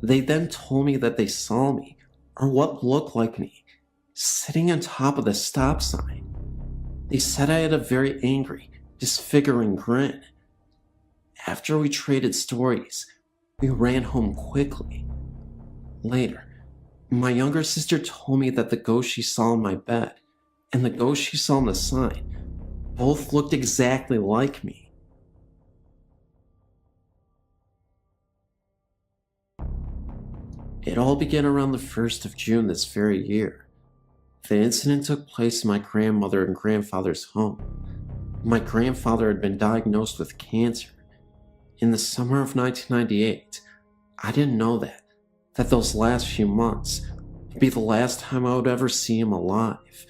They then told me that they saw me, or what looked like me, sitting on top of the stop sign. They said I had a very angry, disfiguring grin. After we traded stories, we ran home quickly. Later, my younger sister told me that the ghost she saw in my bed and the ghost she saw on the sign both looked exactly like me. It all began around the 1st of June this very year. The incident took place in my grandmother and grandfather's home. My grandfather had been diagnosed with cancer. In the summer of 1998, I didn't know that those last few months would be the last time I would ever see him alive.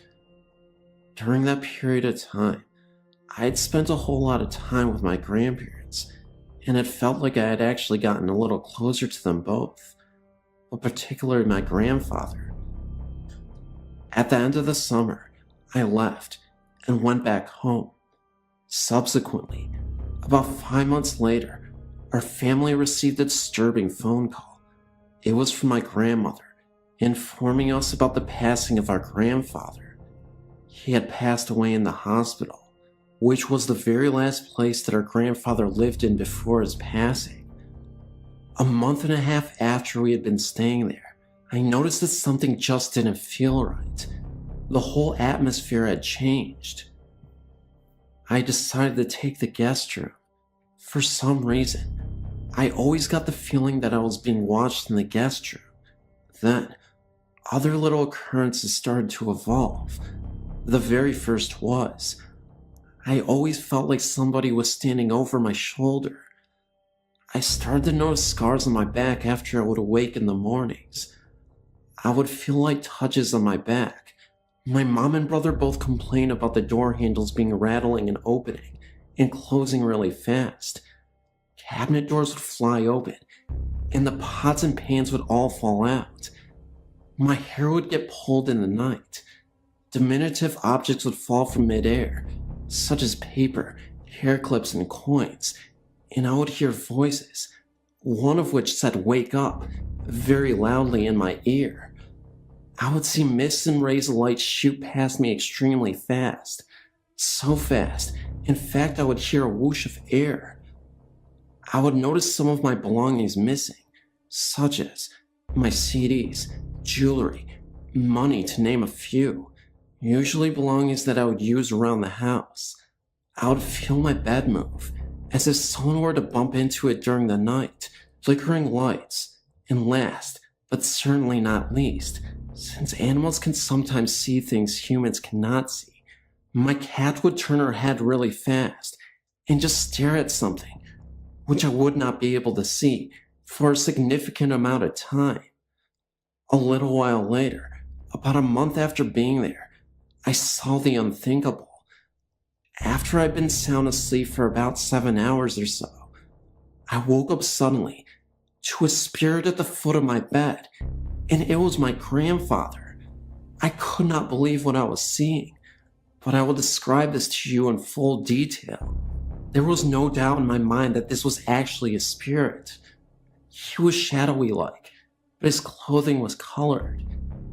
During that period of time, I had spent a whole lot of time with my grandparents, and it felt like I had actually gotten a little closer to them both, but particularly my grandfather. At the end of the summer, I left and went back home. Subsequently, about 5 months later, our family received a disturbing phone call. It was from my grandmother, informing us about the passing of our grandfather. He had passed away in the hospital, which was the very last place that our grandfather lived in before his passing. A month and a half after we had been staying there, I noticed that something just didn't feel right. The whole atmosphere had changed. I decided to take the guest room. For some reason, I always got the feeling that I was being watched in the guest room. Then, other little occurrences started to evolve. The very first was, I always felt like somebody was standing over my shoulder. I started to notice scars on my back after I would awake in the mornings. I would feel like touches on my back. My mom and brother both complained about the door handles being rattling and opening and closing really fast. Cabinet doors would fly open, and the pots and pans would all fall out. My hair would get pulled in the night. Diminutive objects would fall from midair, such as paper, hair clips, and coins, and I would hear voices, one of which said "wake up" very loudly in my ear. I would see mists and rays of light shoot past me extremely fast. So fast, in fact, I would hear a whoosh of air. I would notice some of my belongings missing, such as my CDs, jewelry, money, to name a few, usually belongings that I would use around the house. I would feel my bed move, as if someone were to bump into it during the night, flickering lights, and last, but certainly not least, since animals can sometimes see things humans cannot see, my cat would turn her head really fast and just stare at something, which I would not be able to see for a significant amount of time. A little while later, About a month after being there, I saw the unthinkable. After I'd been sound asleep for about 7 hours or so, I woke up suddenly to a spirit at the foot of my bed, and it was my grandfather. I could not believe what I was seeing, but I will describe this to you in full detail. There was no doubt in my mind that this was actually a spirit. He was shadowy like, but his clothing was colored.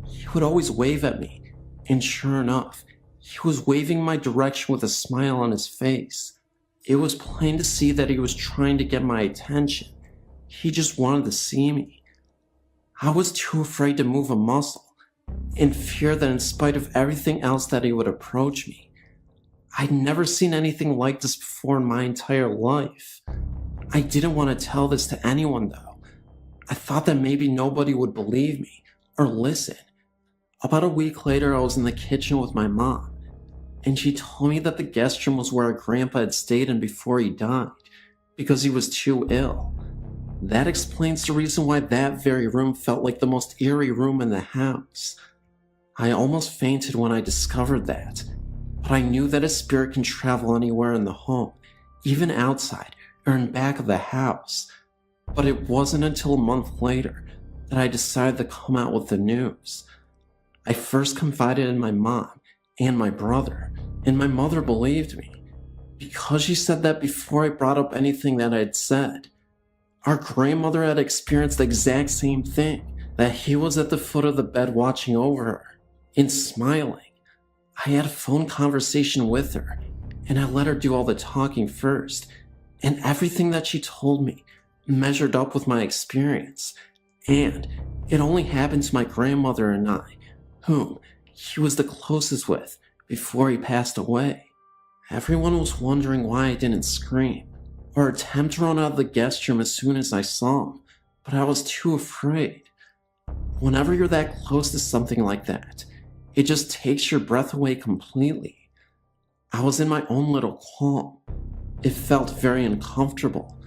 He would always wave at me, and sure enough, he was waving my direction with a smile on his face. It was plain to see that he was trying to get my attention. He just wanted to see me. I was too afraid to move a muscle, in fear that in spite of everything else that he would approach me. I'd never seen anything like this before in my entire life. I didn't want to tell this to anyone though. I thought that maybe nobody would believe me or listen. About a week later, I was in the kitchen with my mom, and she told me that the guest room was where our grandpa had stayed in before he died, because he was too ill. That explains the reason why that very room felt like the most eerie room in the house. I almost fainted when I discovered that, but I knew that a spirit can travel anywhere in the home, even outside or in back of the house. But it wasn't until a month later that I decided to come out with the news. I first confided in my mom and my brother, and my mother believed me, because she said that before I brought up anything that I'd said. Our grandmother had experienced the exact same thing, that he was at the foot of the bed watching over her and smiling. I had a phone conversation with her, and I let her do all the talking first, and everything that she told me measured up with my experience, and it only happened to my grandmother and I, whom he was the closest with before he passed away. Everyone was wondering why I didn't scream or attempt to run out of the guest room as soon as I saw him, but I was too afraid. Whenever you're that close to something like that, it just takes your breath away completely. I was in my own little calm. It felt very uncomfortable.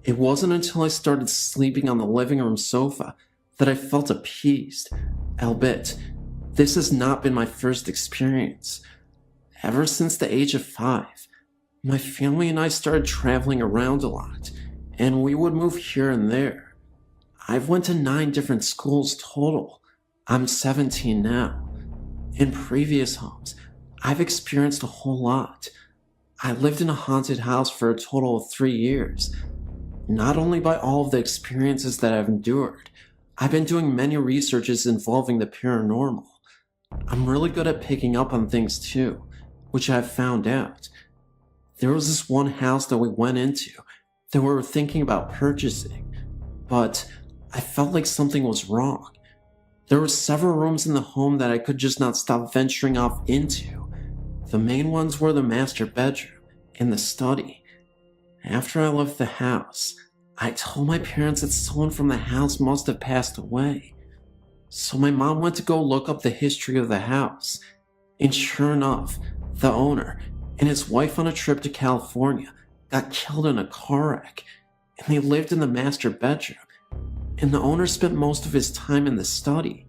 It wasn't until I started sleeping on the living room sofa that I felt appeased, albeit this has not been my first experience. Ever since the age of 5, my family and I started traveling around a lot, and we would move here and there. I've went to 9 different schools total. I'm 17 now. In previous homes, I've experienced a whole lot. I lived in a haunted house for a total of 3 years. Not only by all of the experiences that I've endured, I've been doing many researches involving the paranormal. I'm really good at picking up on things too, which I've found out. There was this one house that we went into that we were thinking about purchasing, but I felt like something was wrong. There were several rooms in the home that I could just not stop venturing off into. The main ones were the master bedroom and the study. After I left the house, I told my parents that someone from the house must have passed away. So my mom went to go look up the history of the house, and sure enough, the owner and his wife on a trip to California got killed in a car wreck, and they lived in the master bedroom, and the owner spent most of his time in the study.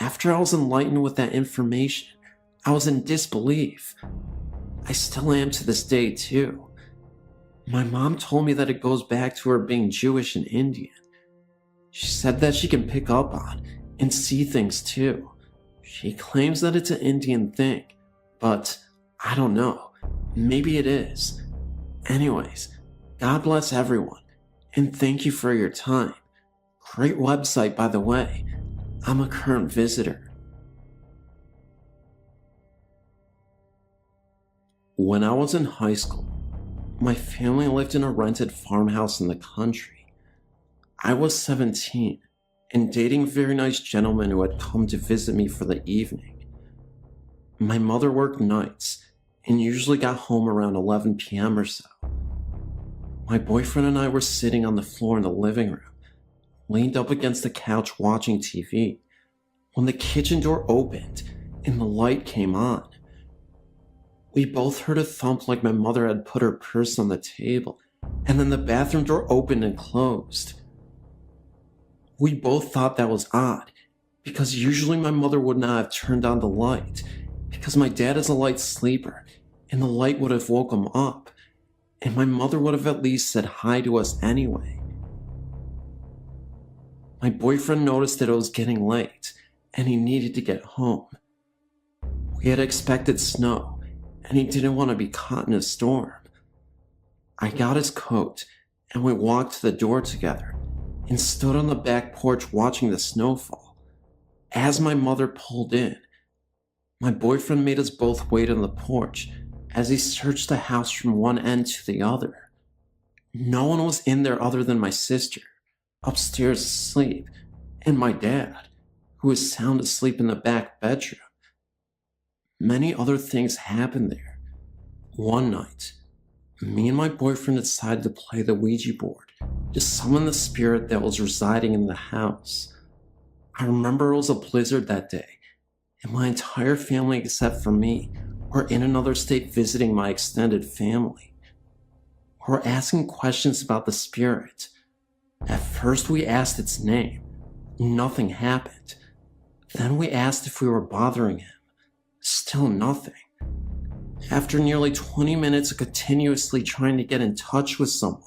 After I was enlightened with that information, I was in disbelief. I still am to this day too. My mom told me that it goes back to her being Jewish and Indian. She said that she can pick up on and see things too. She claims that it's an Indian thing, but I don't know. Maybe it is. Anyways, God bless everyone, and thank you for your time. Great website, by the way. I'm a current visitor. When I was in high school, my family lived in a rented farmhouse in the country. I was 17 and dating a very nice gentleman who had come to visit me for the evening. My mother worked nights and usually got home around 11 p.m. or so. My boyfriend and I were sitting on the floor in the living room, leaned up against the couch watching TV, when the kitchen door opened and the light came on. We both heard a thump like my mother had put her purse on the table, and then the bathroom door opened and closed. We both thought that was odd, because usually my mother would not have turned on the light, because my dad is a light sleeper, and the light would have woke him up, and my mother would have at least said hi to us anyway. My boyfriend noticed that it was getting late, and he needed to get home. We had expected snow, and he didn't want to be caught in a storm. I got his coat, and we walked to the door together, and stood on the back porch watching the snowfall. As my mother pulled in, my boyfriend made us both wait on the porch as he searched the house from one end to the other. No one was in there other than my sister, upstairs asleep, and my dad, who was sound asleep in the back bedroom. Many other things happened there. One night, me and my boyfriend decided to play the Ouija board to summon the spirit that was residing in the house. I remember it was a blizzard that day, and my entire family except for me were in another state visiting my extended family. We were asking questions about the spirit. At first we asked its name. Nothing happened. Then we asked if we were bothering him. Still nothing. After nearly 20 minutes of continuously trying to get in touch with someone,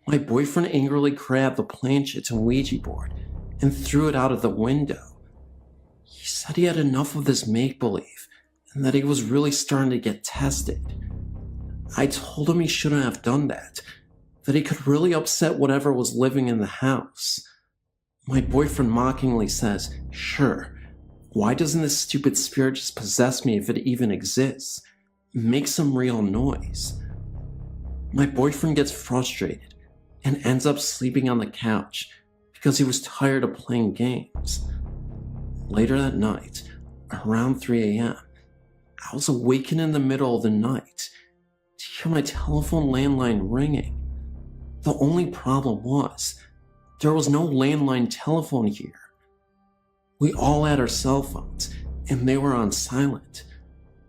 my boyfriend angrily grabbed the planchette and Ouija board and threw it out of the window. He said he had enough of this make-believe and that he was really starting to get tested. I told him he shouldn't have done that he could really upset whatever was living in the house. My boyfriend mockingly says, "Sure, why doesn't this stupid spirit just possess me if it even exists? Make some real noise." My boyfriend gets frustrated and ends up sleeping on the couch because he was tired of playing games. Later that night, around 3 a.m., I was awakened in the middle of the night to hear my telephone landline ringing. The only problem was, there was no landline telephone here. We all had our cell phones, and they were on silent.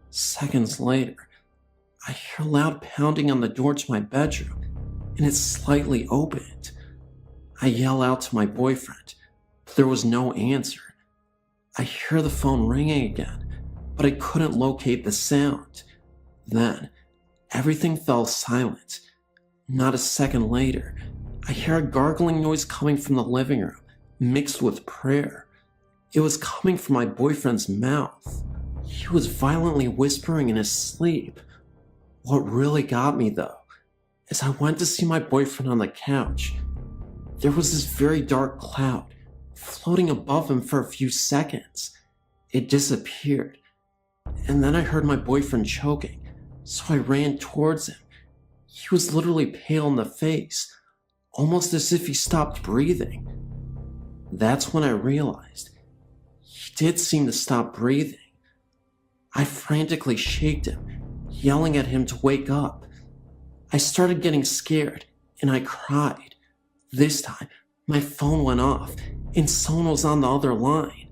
Seconds later, I hear loud pounding on the door to my bedroom, and it's slightly opened. I yell out to my boyfriend, but there was no answer. I hear the phone ringing again, but I couldn't locate the sound. Then, everything fell silent. Not a second later, I hear a gargling noise coming from the living room, mixed with prayer. It was coming from my boyfriend's mouth. He was violently whispering in his sleep. What really got me, though, is I went to see my boyfriend on the couch. There was this very dark cloud floating above him for a few seconds. It disappeared, and then I heard my boyfriend choking, so I ran towards him. He was literally pale in the face, almost as if he stopped breathing. That's when I realized he did seem to stop breathing. I frantically shaked him, yelling at him to wake up. I started getting scared, and I cried. This time, my phone went off, and someone was on the other line.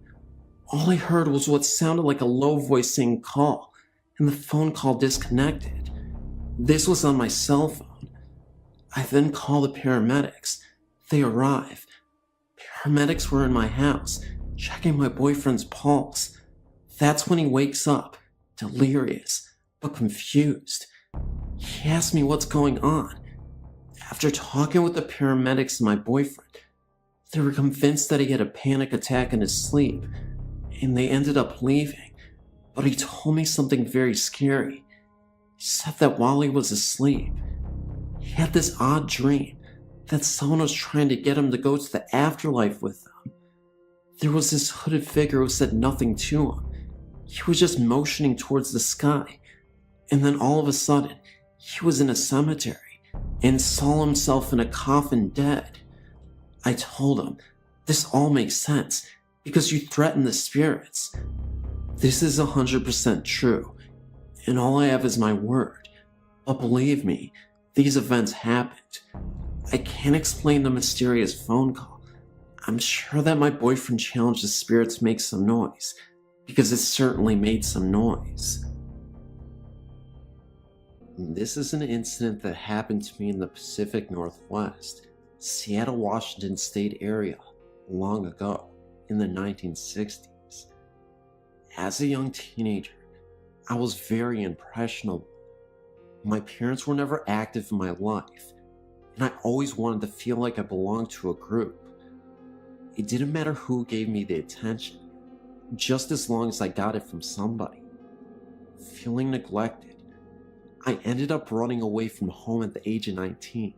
All I heard was what sounded like a low voice saying "call," and the phone call disconnected. This was on my cell phone. I then call the paramedics. They arrive. Paramedics were in my house, checking my boyfriend's pulse. That's when he wakes up, delirious, but confused. He asks me what's going on. After talking with the paramedics and my boyfriend, they were convinced that he had a panic attack in his sleep, and they ended up leaving. But he told me something very scary. He said that while he was asleep, he had this odd dream that someone was trying to get him to go to the afterlife with them. There was this hooded figure who said nothing to him. He was just motioning towards the sky, and then all of a sudden, he was in a cemetery and saw himself in a coffin dead. I told him, "This all makes sense because you threaten the spirits." This is 100% true, and all I have is my word. But believe me, these events happened. I can't explain the mysterious phone call. I'm sure that my boyfriend challenged the spirit to make some noise, because it certainly made some noise. This is an incident that happened to me in the Pacific Northwest, Seattle, Washington state area, long ago. in the 1960s. As a young teenager, I was very impressionable. My parents were never active in my life, and I always wanted to feel like I belonged to a group. It didn't matter who gave me the attention, just as long as I got it from somebody. Feeling neglected, I ended up running away from home at the age of 19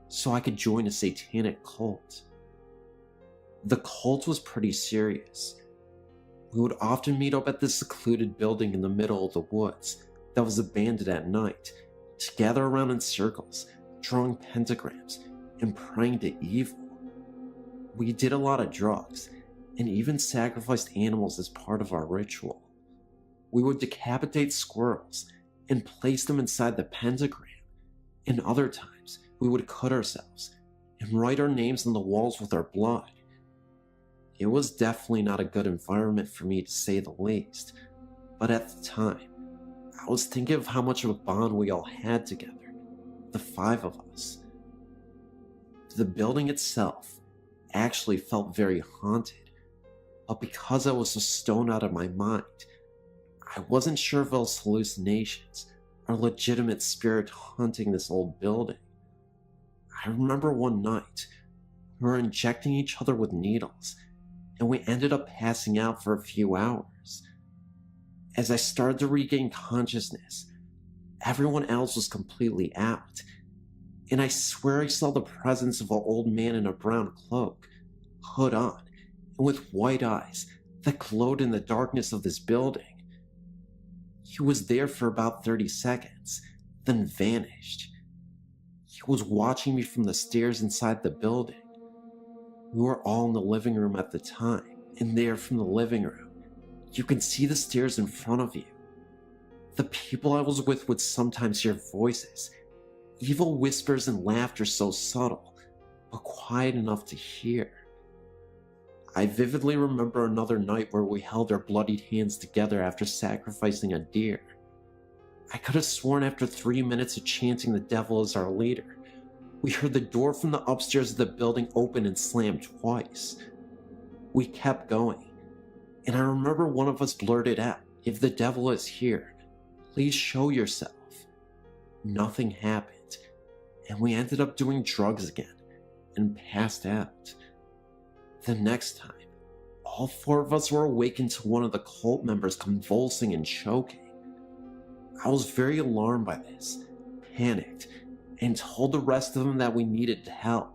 so I could join a satanic cult. The cult was pretty serious. We would often meet up at this secluded building in the middle of the woods that was abandoned at night to gather around in circles, drawing pentagrams and praying to evil. We did a lot of drugs and even sacrificed animals as part of our ritual. We would decapitate squirrels and place them inside the pentagram, and other times we would cut ourselves and write our names on the walls with our blood. It was definitely not a good environment for me, to say the least, but at the time, I was thinking of how much of a bond we all had together, the 5 of us. The building itself actually felt very haunted, but because I was so stoned out of my mind, I wasn't sure if it was hallucinations or legitimate spirit haunting this old building. I remember one night, we were injecting each other with needles, and we ended up passing out for a few hours. As I started to regain consciousness, everyone else was completely out, and I swear I saw the presence of an old man in a brown cloak, hood on, and with white eyes that glowed in the darkness of this building. He was there for about 30 seconds, then vanished. He was watching me from the stairs inside the building. We were all in the living room at the time, and there from the living room, you can see the stairs in front of you. The people I was with would sometimes hear voices, evil whispers and laughter so subtle, but quiet enough to hear. I vividly remember another night where we held our bloodied hands together after sacrificing a deer. I could have sworn after 3 minutes of chanting the devil as our leader, we heard the door from the upstairs of the building open and slam twice. We kept going, and I remember one of us blurted out, "If the devil is here, please show yourself." Nothing happened, and we ended up doing drugs again and passed out. The next time, all 4 of us were awakened to one of the cult members convulsing and choking. I was very alarmed by this, panicked, and told the rest of them that we needed help.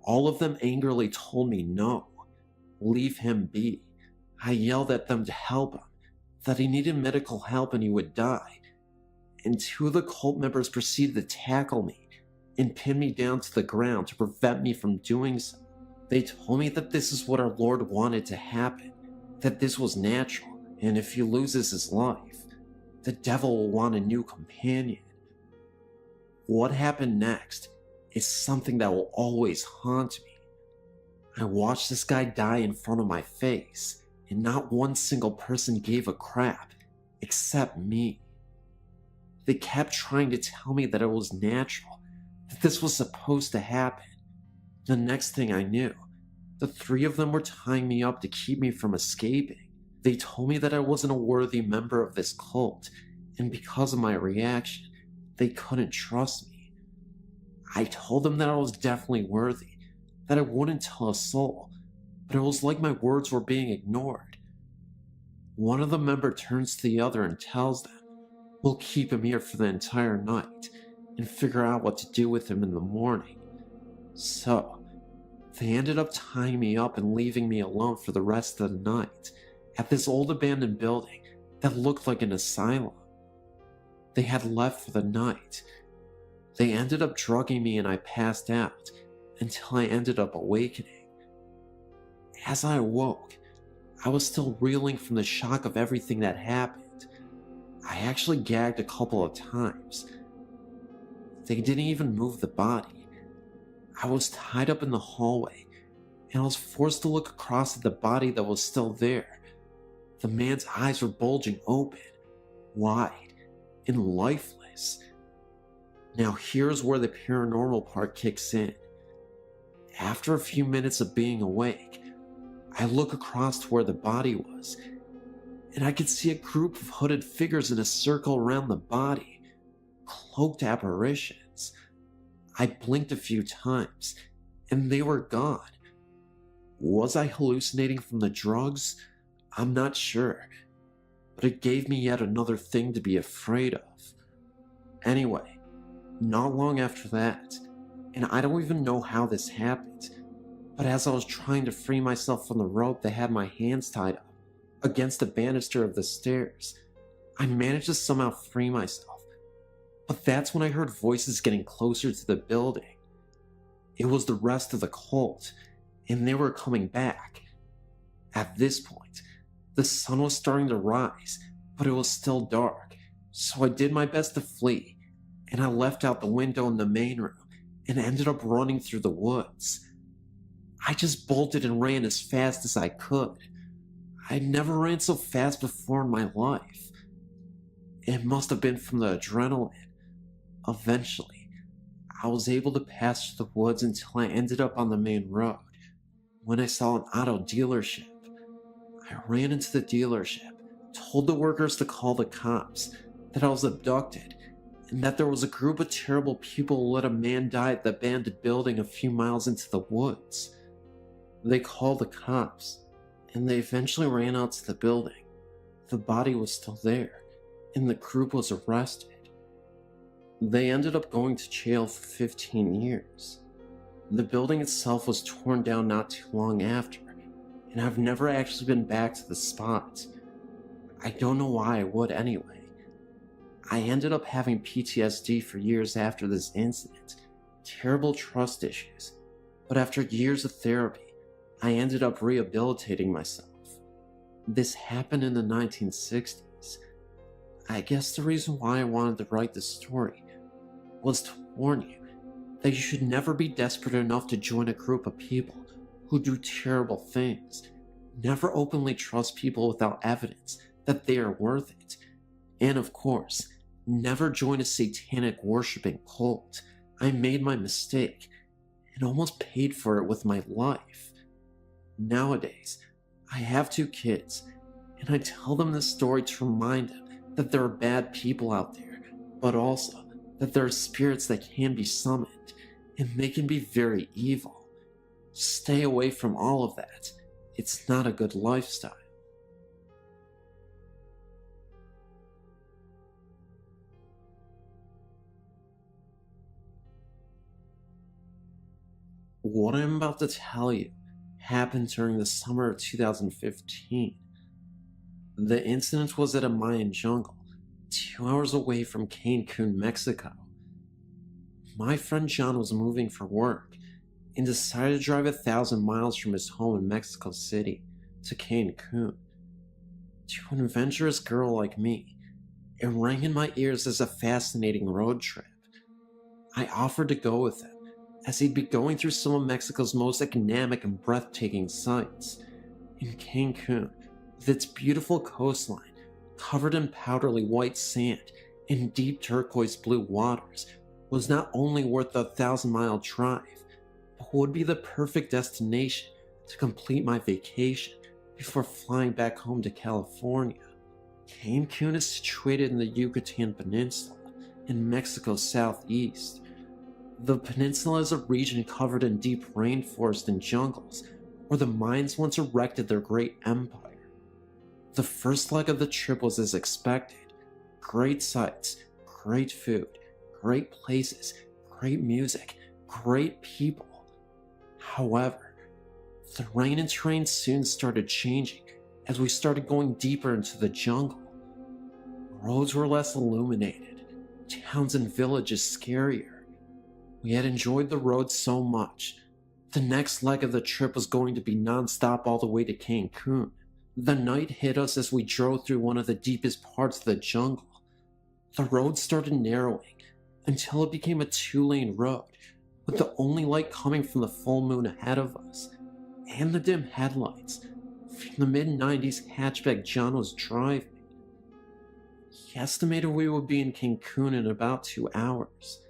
All of them angrily told me no, leave him be. I yelled at them to help him, that he needed medical help and he would die. And 2 of the cult members proceeded to tackle me and pin me down to the ground to prevent me from doing so. They told me that this is what our Lord wanted to happen, that this was natural, and if he loses his life, the devil will want a new companion. What happened next is something that will always haunt me. I watched this guy die in front of my face, and not one single person gave a crap, except me. They kept trying to tell me that it was natural, that this was supposed to happen. The next thing I knew, the 3 of them were tying me up to keep me from escaping. They told me that I wasn't a worthy member of this cult, and because of my reaction, they couldn't trust me. I told them that I was definitely worthy, that I wouldn't tell a soul, but it was like my words were being ignored. One of the members turns to the other and tells them, "We'll keep him here for the entire night and figure out what to do with him in the morning." So, they ended up tying me up and leaving me alone for the rest of the night at this old abandoned building that looked like an asylum. They had left for the night. They ended up drugging me and I passed out until I ended up awakening. As I awoke, I was still reeling from the shock of everything that happened. I actually gagged a couple of times. They didn't even move the body. I was tied up in the hallway, and I was forced to look across at the body that was still there. The man's eyes were bulging open, wide, and lifeless. Now here's where the paranormal part kicks in. After a few minutes of being awake, I look across to where the body was, and I could see a group of hooded figures in a circle around the body, cloaked apparitions. I blinked a few times, and they were gone. Was I hallucinating from the drugs? I'm not sure, but it gave me yet another thing to be afraid of. Anyway, not long after that, and I don't even know how this happened, but as I was trying to free myself from the rope that had my hands tied up against the banister of the stairs, I managed to somehow free myself. But that's when I heard voices getting closer to the building. It was the rest of the cult, and they were coming back. At this point, the sun was starting to rise, but it was still dark, so I did my best to flee, and I left out the window in the main room and ended up running through the woods. I just bolted and ran as fast as I could. I'd never ran so fast before in my life. It must have been from the adrenaline. Eventually, I was able to pass through the woods until I ended up on the main road, when I saw an auto dealership. I ran into the dealership, told the workers to call the cops, that I was abducted, and that there was a group of terrible people who let a man die at the abandoned building a few miles into the woods. They called the cops, and they eventually ran out to the building. The body was still there, and the group was arrested. They ended up going to jail for 15 years. The building itself was torn down not too long after, and I've never actually been back to the spot. I don't know why I would anyway. I ended up having PTSD for years after this incident, terrible trust issues, but after years of therapy, I ended up rehabilitating myself. This happened in the 1960s. I guess the reason why I wanted to write this story was to warn you that you should never be desperate enough to join a group of people who do terrible things. Never openly trust people without evidence that they are worth it. And of course, never join a satanic worshipping cult. I made my mistake and almost paid for it with my life. Nowadays, I have 2 kids, and I tell them this story to remind them that there are bad people out there, but also that there are spirits that can be summoned, and they can be very evil. Stay away from all of that. It's not a good lifestyle. What I'm about to tell you happened during the summer of 2015. The incident was at a Mayan jungle, 2 hours away from Cancun, Mexico. My friend John was moving for work and decided to drive 1,000 miles from his home in Mexico City to Cancun. To an adventurous girl like me, it rang in my ears as a fascinating road trip. I offered to go with him, as he'd be going through some of Mexico's most dynamic and breathtaking sights. In Cancun, with its beautiful coastline, covered in powdery white sand and deep turquoise blue waters, was not only worth the 1,000-mile drive, but would be the perfect destination to complete my vacation before flying back home to California. Cancun is situated in the Yucatan Peninsula in Mexico's southeast. The peninsula is a region covered in deep rainforest and jungles, where the Mayans once erected their great empire. The first leg of the trip was as expected. Great sights, great food, great places, great music, great people. However, the rain and terrain soon started changing as we started going deeper into the jungle. Roads were less illuminated, towns and villages scarier. We had enjoyed the road so much. The next leg of the trip was going to be non-stop all the way to Cancun. The night hit us as we drove through one of the deepest parts of the jungle. The road started narrowing until it became a 2-lane road, with the only light coming from the full moon ahead of us, and the dim headlights from the mid-90s hatchback John was driving. He estimated we would be in Cancun in about 2 hours.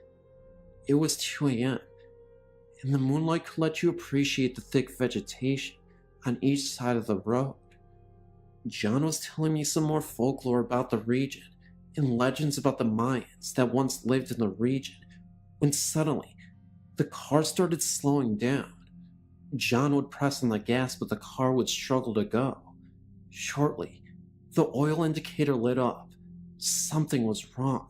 It was 2 a.m., and the moonlight could let you appreciate the thick vegetation on each side of the road. John was telling me some more folklore about the region and legends about the Mayans that once lived in the region, when suddenly the car started slowing down. John would press on the gas, but the car would struggle to go. Shortly, the oil indicator lit up. Something was wrong,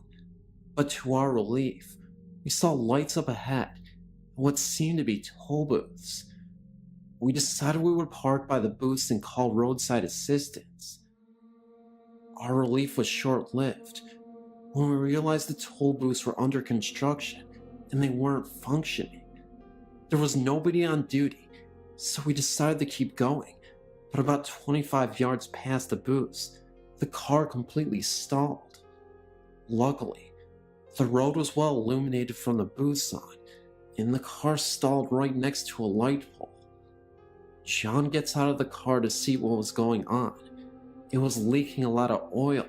but to our relief, we saw lights up ahead and what seemed to be toll booths. We decided we would park by the booths and call roadside assistance. Our relief was short-lived when we realized the toll booths were under construction and they weren't functioning. There was nobody on duty, so we decided to keep going, but about 25 yards past the booths, the car completely stalled. Luckily, the road was well illuminated from the booth sign, and the car stalled right next to a light pole. John gets out of the car to see what was going on. It was leaking a lot of oil.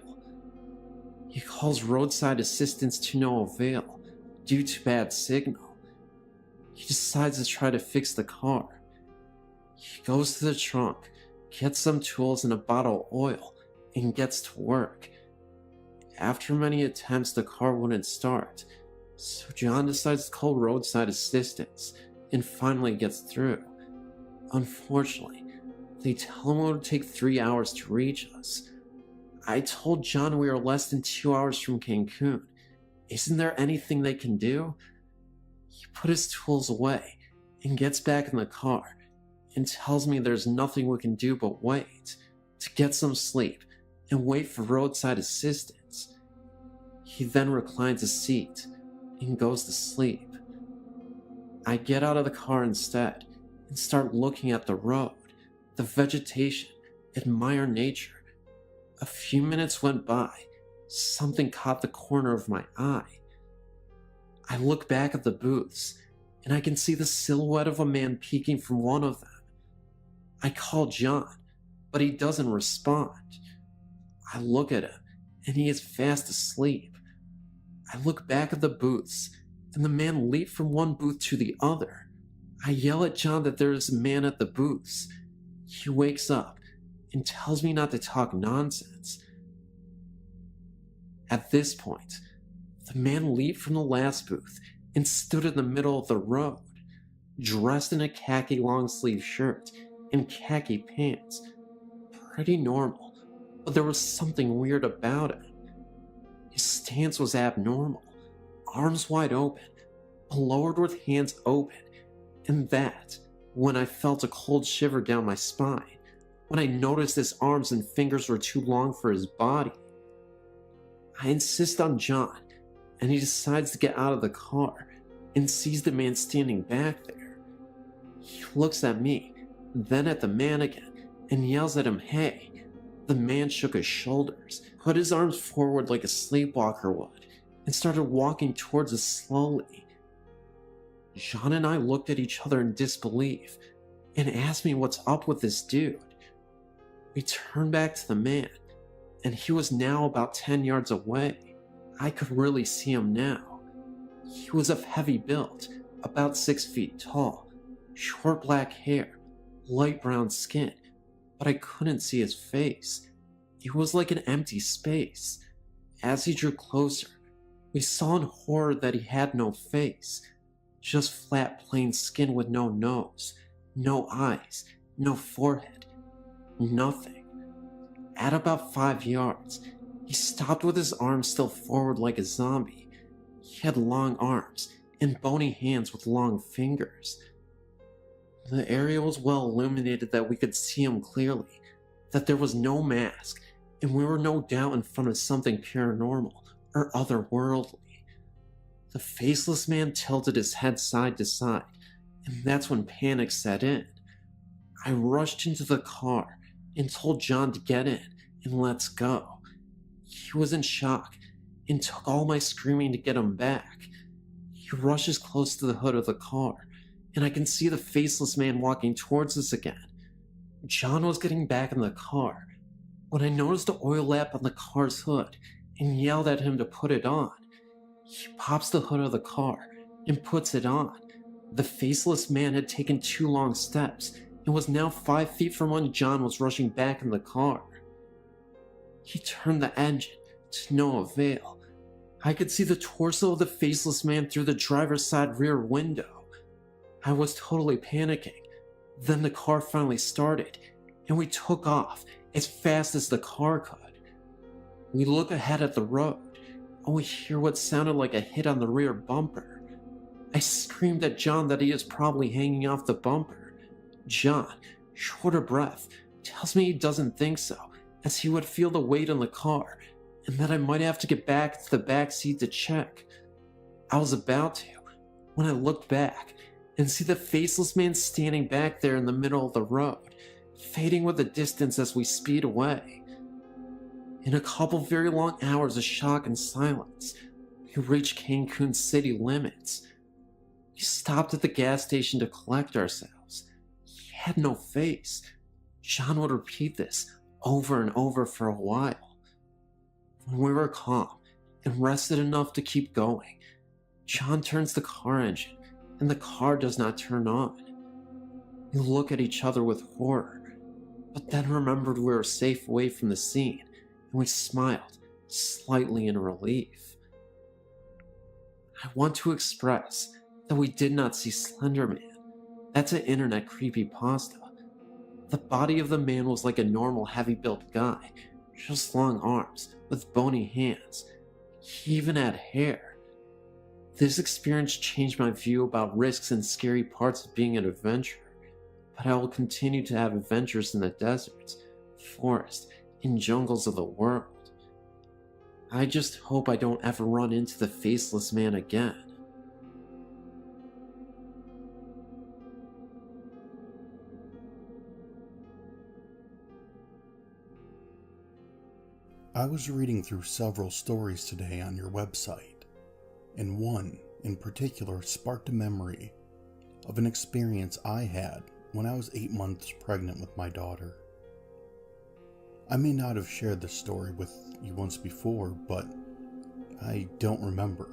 He calls roadside assistance to no avail due to bad signal. He decides to try to fix the car. He goes to the trunk, gets some tools and a bottle of oil, and gets to work. After many attempts, the car wouldn't start, so John decides to call roadside assistance and finally gets through. Unfortunately, they tell him it would take 3 hours to reach us. I told John we are less than 2 hours from Cancun. Isn't there anything they can do? He put his tools away and gets back in the car and tells me there's nothing we can do but wait, to get some sleep and wait for roadside assistance. He then reclines a seat and goes to sleep. I get out of the car instead and start looking at the road, the vegetation, admire nature. A few minutes went by. Something caught the corner of my eye. I look back at the booths, and I can see the silhouette of a man peeking from one of them. I call John, but he doesn't respond. I look at him, and he is fast asleep. I look back at the booths, and the man leaped from one booth to the other. I yell at John that there is a man at the booths. He wakes up and tells me not to talk nonsense. At this point, the man leaped from the last booth and stood in the middle of the road, dressed in a khaki long-sleeve shirt and khaki pants. Pretty normal, but there was something weird about him. His stance was abnormal, arms wide open, lowered with hands open, and that, when I felt a cold shiver down my spine, when I noticed his arms and fingers were too long for his body. I insist on John, and he decides to get out of the car and sees the man standing back there. He looks at me, then at the man again, and yells at him, "Hey." The man shook his shoulders, put his arms forward like a sleepwalker would, and started walking towards us slowly. John and I looked at each other in disbelief and asked me what's up with this dude. We turned back to the man, and he was now about 10 yards away. I could really see him now. He was of heavy build, about 6 feet tall, short black hair, light brown skin, but I couldn't see his face. It was like an empty space. As he drew closer, we saw in horror that he had no face, just flat plain skin with no nose, no eyes, no forehead, nothing. At about 5 yards, he stopped with his arms still forward like a zombie. He had long arms and bony hands with long fingers. The area was well illuminated that we could see him clearly, that there was no mask, and we were no doubt in front of something paranormal or otherworldly. The faceless man tilted his head side to side, and that's when panic set in. I rushed into the car and told John to get in and let's go. He was in shock and took all my screaming to get him back. He rushes close to the hood of the car, and I can see the faceless man walking towards us again. John was getting back in the car when I noticed the oil lamp on the car's hood and yelled at him to put it on. He pops the hood of the car and puts it on. The faceless man had taken 2 long steps and was now 5 feet from when John was rushing back in the car. He turned the engine to no avail. I could see the torso of the faceless man through the driver's side rear window. I was totally panicking. Then the car finally started, and we took off as fast as the car could. We look ahead at the road, and we hear what sounded like a hit on the rear bumper. I screamed at John that he is probably hanging off the bumper. John, short of breath, tells me he doesn't think so, as he would feel the weight in the car, and that I might have to get back to the back seat to check. I was about to, when I looked back and see the faceless man standing back there in the middle of the road, fading with the distance as we speed away. In a couple very long hours of shock and silence, we reached Cancun's city limits. We stopped at the gas station to collect ourselves. He had no face. John would repeat this over and over for a while. When we were calm and rested enough to keep going, John turns the car engine and the car does not turn on. We look at each other with horror, but then remembered we were safe away from the scene, and we smiled, slightly in relief. I want to express that we did not see Slender Man. That's an internet creepypasta. The body of the man was like a normal heavy-built guy, just long arms with bony hands. He even had hair. This experience changed my view about risks and scary parts of being an adventurer, but I will continue to have adventures in the deserts, forests, and jungles of the world. I just hope I don't ever run into the faceless man again. I was reading through several stories today on your website, and one in particular sparked a memory of an experience I had when I was 8 months pregnant with my daughter. I may not have shared this story with you once before, but I don't remember.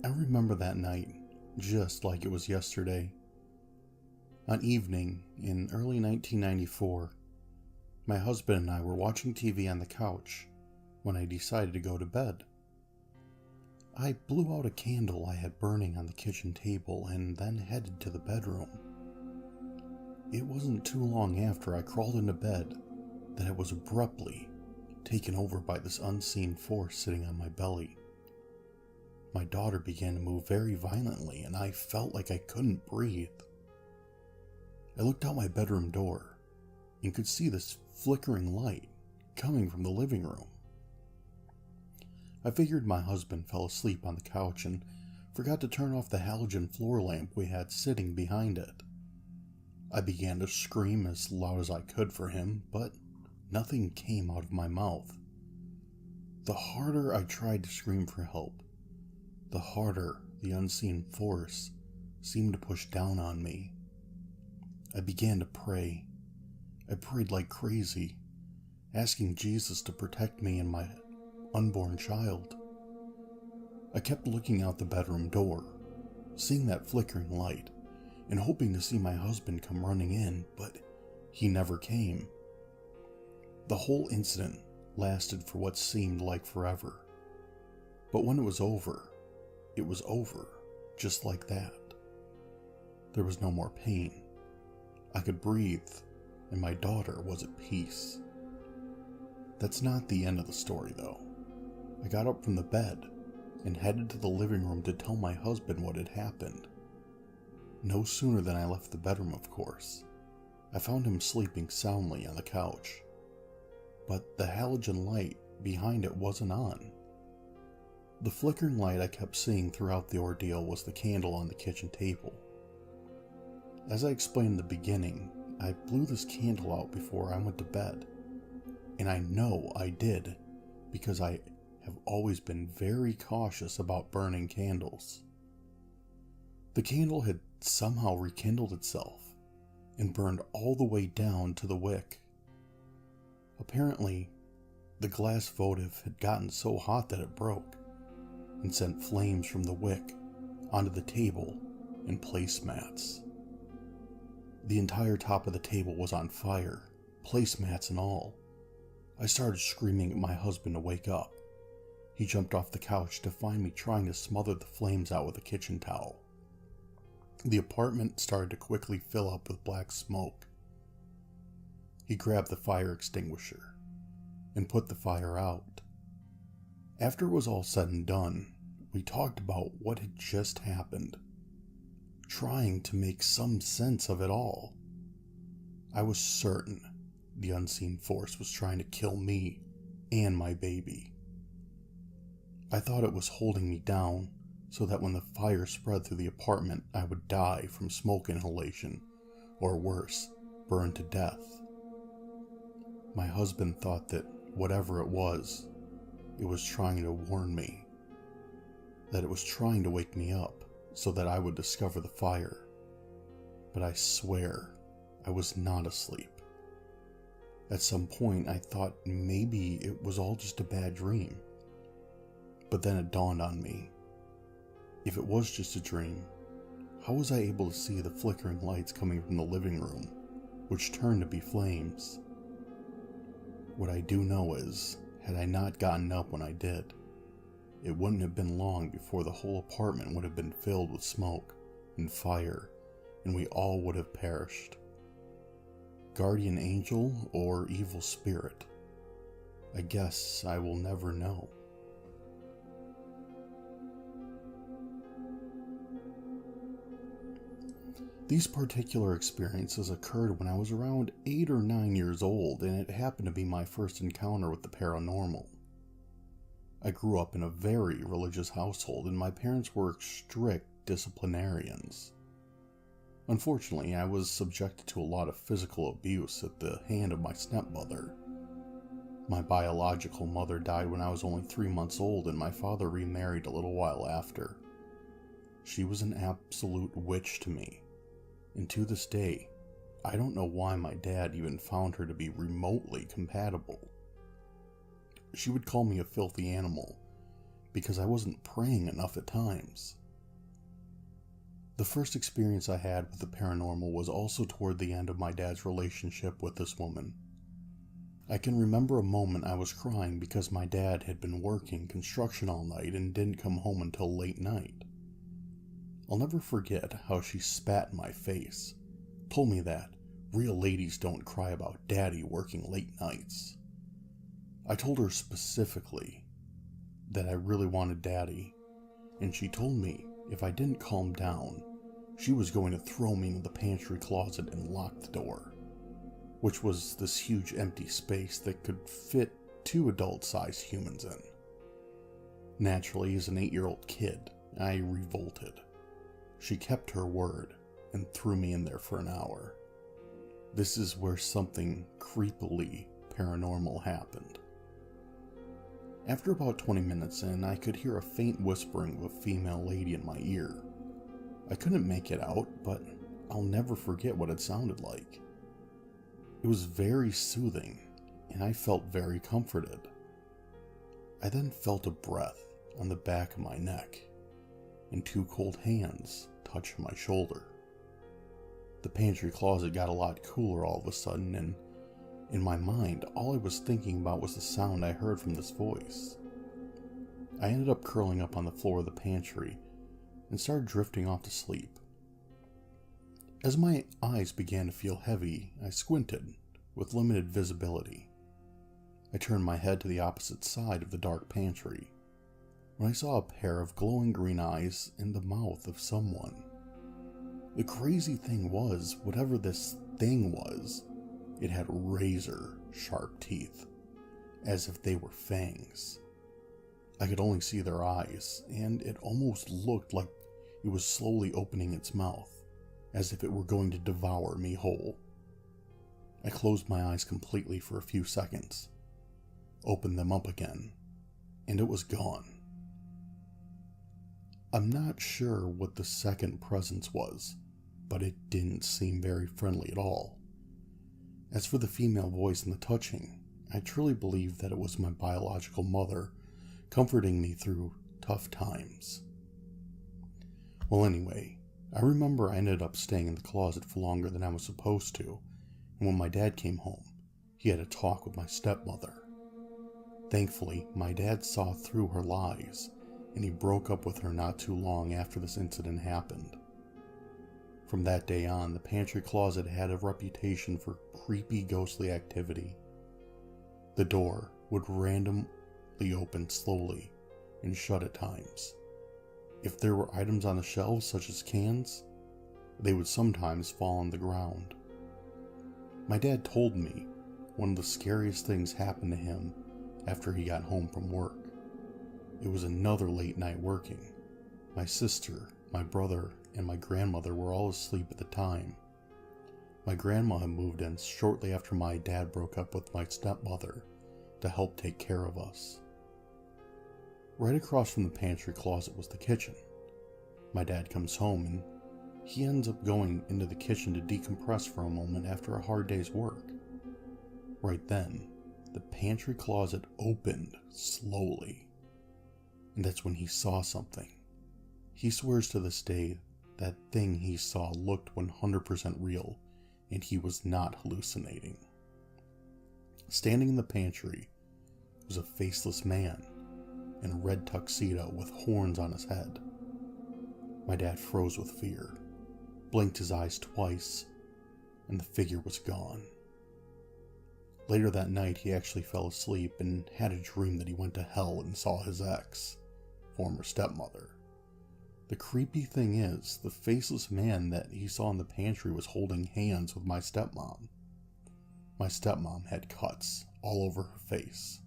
I remember that night just like it was yesterday. An evening in early 1994, my husband and I were watching TV on the couch when I decided to go to bed. I blew out a candle I had burning on the kitchen table and then headed to the bedroom. It wasn't too long after I crawled into bed that I was abruptly taken over by this unseen force sitting on my belly. My daughter began to move very violently and I felt like I couldn't breathe. I looked out my bedroom door and could see this flickering light coming from the living room. I figured my husband fell asleep on the couch and forgot to turn off the halogen floor lamp we had sitting behind it. I began to scream as loud as I could for him, but nothing came out of my mouth. The harder I tried to scream for help, the harder the unseen force seemed to push down on me. I began to pray. I prayed like crazy, asking Jesus to protect me and my unborn child. I kept looking out the bedroom door, seeing that flickering light, and hoping to see my husband come running in, but he never came. The whole incident lasted for what seemed like forever. But when it was over, just like that. There was no more pain. I could breathe, and my daughter was at peace. That's not the end of the story, though. I got up from the bed and headed to the living room to tell my husband what had happened. No sooner than I left the bedroom, of course, I found him sleeping soundly on the couch. But the halogen light behind it wasn't on. The flickering light I kept seeing throughout the ordeal was the candle on the kitchen table. As I explained in the beginning, I blew this candle out before I went to bed. And I know I did, because I have always been very cautious about burning candles. The candle had somehow rekindled itself and burned all the way down to the wick. Apparently, the glass votive had gotten so hot that it broke and sent flames from the wick onto the table and placemats. The entire top of the table was on fire, placemats and all. I started screaming at my husband to wake up. He jumped off the couch to find me trying to smother the flames out with a kitchen towel. The apartment started to quickly fill up with black smoke. He grabbed the fire extinguisher and put the fire out. After it was all said and done, we talked about what had just happened, trying to make some sense of it all. I was certain the unseen force was trying to kill me and my baby. I thought it was holding me down so that when the fire spread through the apartment, I would die from smoke inhalation, or worse, burn to death. My husband thought that whatever it was trying to warn me, that it was trying to wake me up so that I would discover the fire. But I swear I was not asleep. At some point I thought maybe it was all just a bad dream. But then it dawned on me. If it was just a dream, how was I able to see the flickering lights coming from the living room, which turned to be flames? What I do know is, had I not gotten up when I did, it wouldn't have been long before the whole apartment would have been filled with smoke and fire, and we all would have perished. Guardian angel or evil spirit? I guess I will never know. These particular experiences occurred when I was around 8 or 9 years old, and it happened to be my first encounter with the paranormal. I grew up in a very religious household, and my parents were strict disciplinarians. Unfortunately, I was subjected to a lot of physical abuse at the hand of my stepmother. My biological mother died when I was only 3 months old, and my father remarried a little while after. She was an absolute witch to me. And to this day, I don't know why my dad even found her to be remotely compatible. She would call me a filthy animal because I wasn't praying enough at times. The first experience I had with the paranormal was also toward the end of my dad's relationship with this woman. I can remember a moment I was crying because my dad had been working construction all night and didn't come home until late night. I'll never forget how she spat in my face, told me that real ladies don't cry about daddy working late nights. I told her specifically that I really wanted daddy, and she told me if I didn't calm down, she was going to throw me into the pantry closet and lock the door, which was this huge empty space that could fit 2 adult-sized humans in. Naturally, as an 8-year-old kid, I revolted. She kept her word and threw me in there for an hour. This is where something creepily paranormal happened. After about 20 minutes in, I could hear a faint whispering of a female lady in my ear. I couldn't make it out, but I'll never forget what it sounded like. It was very soothing, and I felt very comforted. I then felt a breath on the back of my neck, and 2 cold hands touched my shoulder. The pantry closet got a lot cooler all of a sudden, and in my mind, all I was thinking about was the sound I heard from this voice. I ended up curling up on the floor of the pantry and started drifting off to sleep. As my eyes began to feel heavy, I squinted with limited visibility. I turned my head to the opposite side of the dark pantry, when I saw a pair of glowing green eyes in the mouth of someone. The crazy thing was, whatever this thing was, it had razor-sharp teeth, as if they were fangs. I could only see their eyes, and it almost looked like it was slowly opening its mouth, as if it were going to devour me whole. I closed my eyes completely for a few seconds, opened them up again, and it was gone. I'm not sure what the second presence was, but it didn't seem very friendly at all. As for the female voice and the touching, I truly believe that it was my biological mother comforting me through tough times. Well, anyway, I remember I ended up staying in the closet for longer than I was supposed to, and when my dad came home, he had a talk with my stepmother. Thankfully, my dad saw through her lies, and he broke up with her not too long after this incident happened. From that day on, the pantry closet had a reputation for creepy, ghostly activity. The door would randomly open slowly and shut at times. If there were items on the shelves, such as cans, they would sometimes fall on the ground. My dad told me one of the scariest things happened to him after he got home from work. It was another late night working. My sister, my brother, and my grandmother were all asleep at the time. My grandma had moved in shortly after my dad broke up with my stepmother to help take care of us. Right across from the pantry closet was the kitchen. My dad comes home and he ends up going into the kitchen to decompress for a moment after a hard day's work. Right then, the pantry closet opened slowly, and that's when he saw something. He swears to this day that thing he saw looked 100% real, and he was not hallucinating. Standing in the pantry was a faceless man in a red tuxedo with horns on his head. My dad froze with fear, blinked his eyes twice, and the figure was gone. Later that night, he actually fell asleep and had a dream that he went to hell and saw his ex, former stepmother. The creepy thing is, the faceless man that he saw in the pantry was holding hands with my stepmom. My stepmom had cuts all over her face.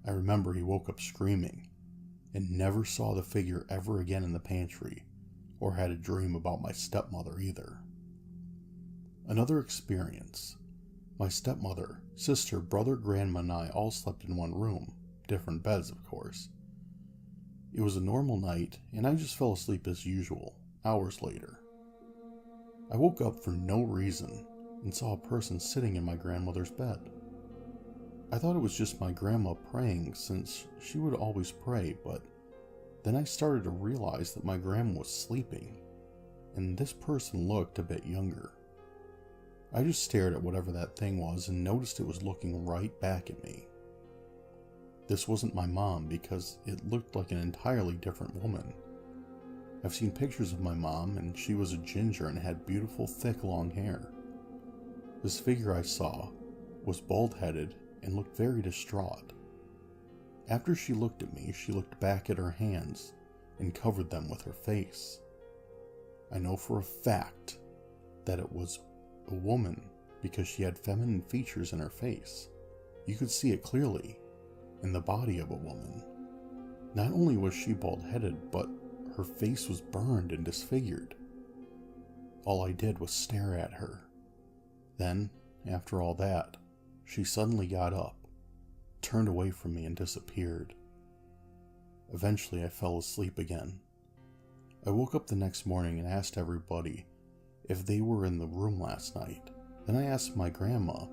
I remember he woke up screaming and never saw the figure ever again in the pantry or had a dream about my stepmother either. Another experience. My stepmother, sister, brother, grandma, and I all slept in one room, different beds of course. It was a normal night, and I just fell asleep as usual, hours later. I woke up for no reason and saw a person sitting in my grandmother's bed. I thought it was just my grandma praying since she would always pray, but then I started to realize that my grandma was sleeping, and this person looked a bit younger. I just stared at whatever that thing was and noticed it was looking right back at me. This wasn't my mom because it looked like an entirely different woman. I've seen pictures of my mom and she was a ginger and had beautiful thick long hair. This figure I saw was bald-headed and looked very distraught. After she looked at me, she looked back at her hands and covered them with her face. I know for a fact that it was a woman because she had feminine features in her face. You could see it clearly in the body of a woman. Not only was she bald-headed, but her face was burned and disfigured. All I did was stare at her. Then, after all that, she suddenly got up, turned away from me, and disappeared. Eventually, I fell asleep again. I woke up the next morning and asked everybody if they were in the room last night. Then I asked my grandma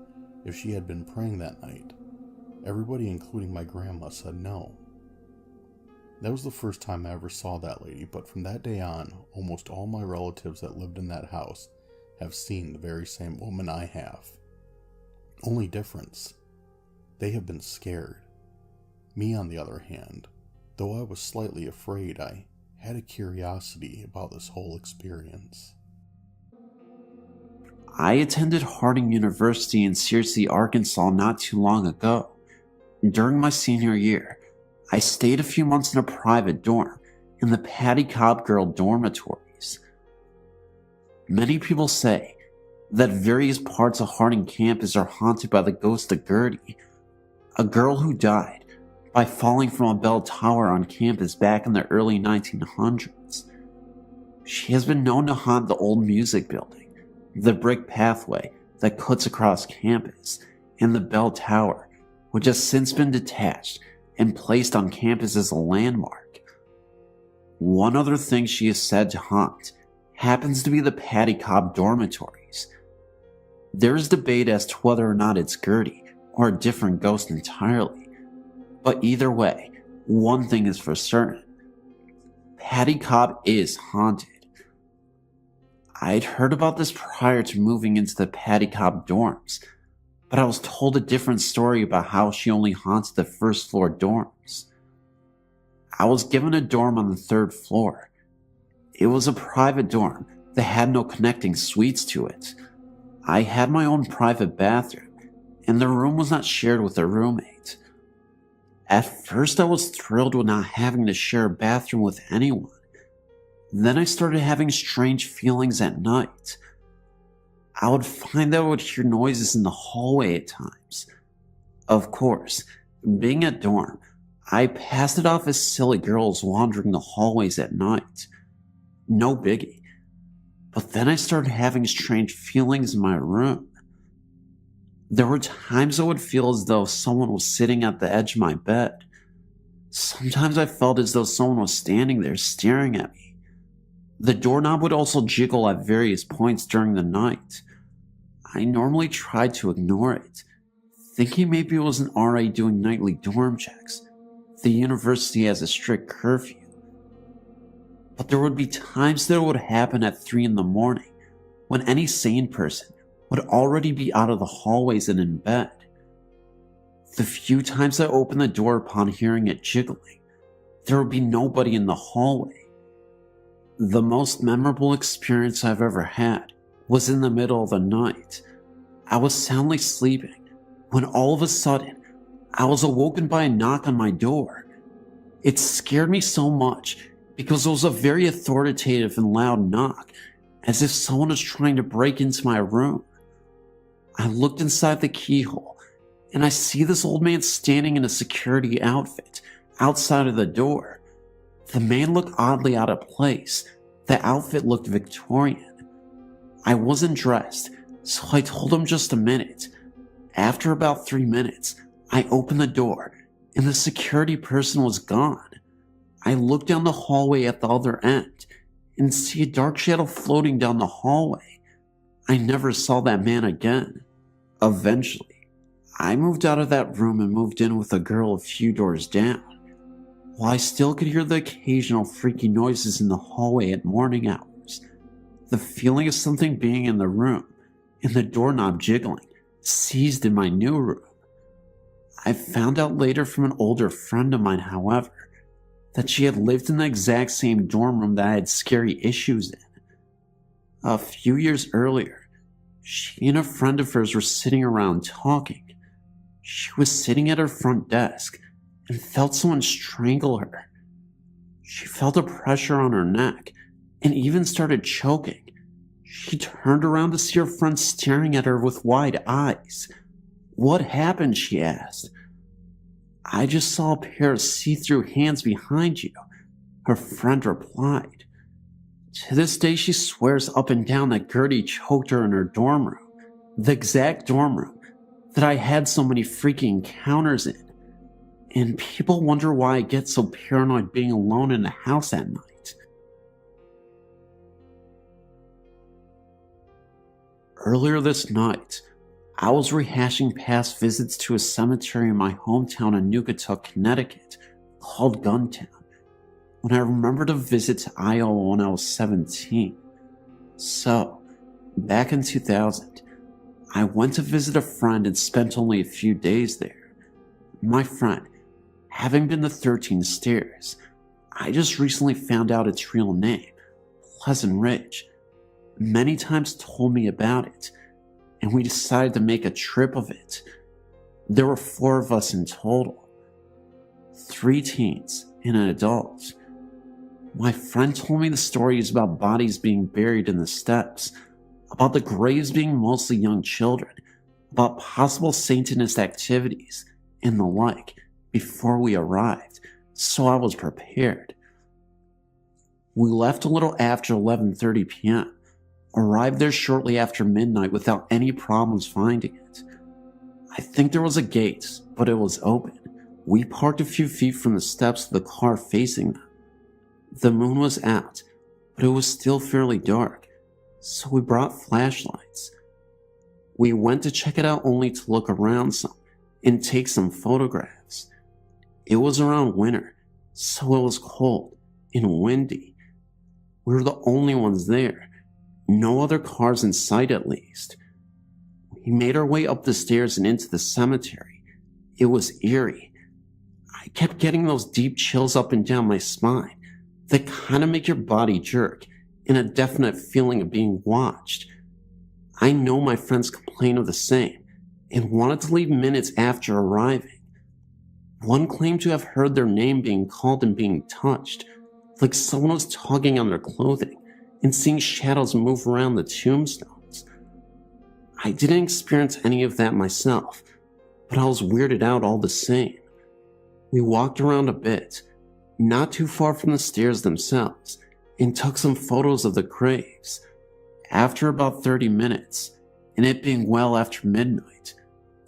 if she had been praying that night. Everybody, including my grandma, said no. That was the first time I ever saw that lady, but from that day on, almost all my relatives that lived in that house have seen the very same woman I have. Only difference, they have been scared. Me, on the other hand, though I was slightly afraid, I had a curiosity about this whole experience. I attended Harding University in Searcy, Arkansas not too long ago. During my senior year, I stayed a few months in a private dorm in the Patty Cobb Girl dormitories. Many people say that various parts of Harding campus are haunted by the ghost of Gertie, a girl who died by falling from a bell tower on campus back in the early 1900s. She has been known to haunt the old music building, the brick pathway that cuts across campus, and the bell tower, which has since been detached and placed on campus as a landmark. One other thing she is said to haunt happens to be the Patty Cobb dormitories. There is debate as to whether or not it's Gertie or a different ghost entirely, but either way, one thing is for certain. Patty Cobb is haunted. I'd heard about this prior to moving into the Patty Cobb dorms, but I was told a different story about how she only haunted the first floor dorms. I was given a dorm on the 3rd floor. It was a private dorm that had no connecting suites to it. I had my own private bathroom, and the room was not shared with a roommate. At first, I was thrilled with not having to share a bathroom with anyone. Then I started having strange feelings at night. I would find that I would hear noises in the hallway at times. Of course, being at dorm, I passed it off as silly girls wandering the hallways at night. No biggie. But then I started having strange feelings in my room. There were times I would feel as though someone was sitting at the edge of my bed. Sometimes I felt as though someone was standing there staring at me. The doorknob would also jiggle at various points during the night. I normally tried to ignore it, thinking maybe it was an RA doing nightly dorm checks. The university has a strict curfew. But there would be times that it would happen at 3 in the morning, when any sane person would already be out of the hallways and in bed. The few times I opened the door upon hearing it jiggling, there would be nobody in the hallway. The most memorable experience I've ever had was in the middle of the night. I was soundly sleeping when all of a sudden I was awoken by a knock on my door. It scared me so much because it was a very authoritative and loud knock, as if someone was trying to break into my room. I looked inside the keyhole and I see this old man standing in a security outfit outside of the door. The man looked oddly out of place. The outfit looked Victorian. I wasn't dressed, so I told him just a minute. After about 3 minutes, I opened the door and the security person was gone. I looked down the hallway at the other end and see a dark shadow floating down the hallway. I never saw that man again. Eventually, I moved out of that room and moved in with a girl a few doors down. While I still could hear the occasional freaky noises in the hallway at morning hours, the feeling of something being in the room and the doorknob jiggling seized in my new room. I found out later from an older friend of mine, however, that she had lived in the exact same dorm room that I had scary issues in. A few years earlier, she and a friend of hers were sitting around talking. She was sitting at her front desk and felt someone strangle her. She felt a pressure on her neck and even started choking. She turned around to see her friend staring at her with wide eyes. "What happened?" she asked. "I just saw a pair of see-through hands behind you," her friend replied. To this day, she swears up and down that Gertie choked her in her dorm room, the exact dorm room that I had so many freaky encounters in. And people wonder why I get so paranoid being alone in the house at night. Earlier this night, I was rehashing past visits to a cemetery in my hometown in Naugatuck, Connecticut, called Guntown, when I remembered a visit to Iowa when I was 17. So, back in 2000, I went to visit a friend and spent only a few days there. My friend, having been to 13 Stairs, I just recently found out its real name, Pleasant Ridge, many times told me about it, and we decided to make a trip of it. There were 4 of us in total, 3 teens and an adult. My friend told me the stories about bodies being buried in the steps, about the graves being mostly young children, about possible Satanist activities, and the like, before we arrived, so I was prepared. We left a little after 11:30 p.m., arrived there shortly after midnight without any problems finding it. I think there was a gate, but it was open. We parked a few feet from the steps with the car facing them. The moon was out, but it was still fairly dark, so we brought flashlights. We went to check it out only to look around some and take some photographs. It was around winter, so it was cold and windy. We were the only ones there. No other cars in sight, at least. We made our way up the stairs and into the cemetery. It was eerie. I kept getting those deep chills up and down my spine that kind of make your body jerk, and a definite feeling of being watched. I know my friends complained of the same and wanted to leave minutes after arriving. One claimed to have heard their name being called and being touched, like someone was tugging on their clothing, and seeing shadows move around the tombstones. I didn't experience any of that myself, but I was weirded out all the same. We walked around a bit, not too far from the stairs themselves, and took some photos of the graves. After about 30 minutes, and it being well after midnight,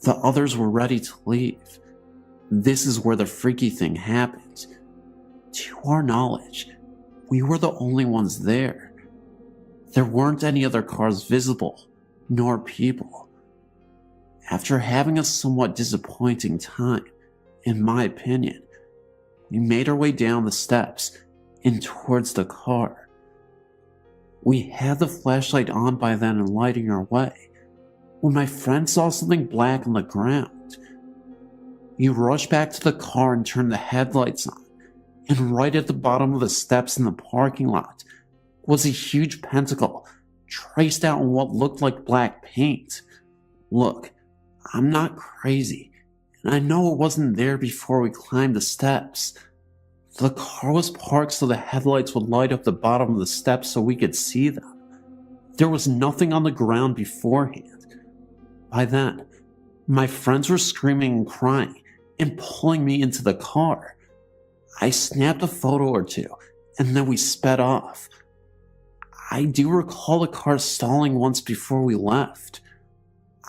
the others were ready to leave. This is where the freaky thing happened. To our knowledge, we were the only ones there. There weren't any other cars visible, nor people. After having a somewhat disappointing time, in my opinion, we made our way down the steps and towards the car. We had the flashlight on by then and lighting our way, when my friend saw something black on the ground. He rushed back to the car and turned the headlights on, and right at the bottom of the steps in the parking lot was a huge pentacle traced out in what looked like black paint. Look, I'm not crazy, and I know it wasn't there before we climbed the steps. The car was parked so the headlights would light up the bottom of the steps so we could see them. There was nothing on the ground beforehand. By then, my friends were screaming and crying and pulling me into the car. I snapped a photo or two, and then we sped off. I do recall the car stalling once before we left.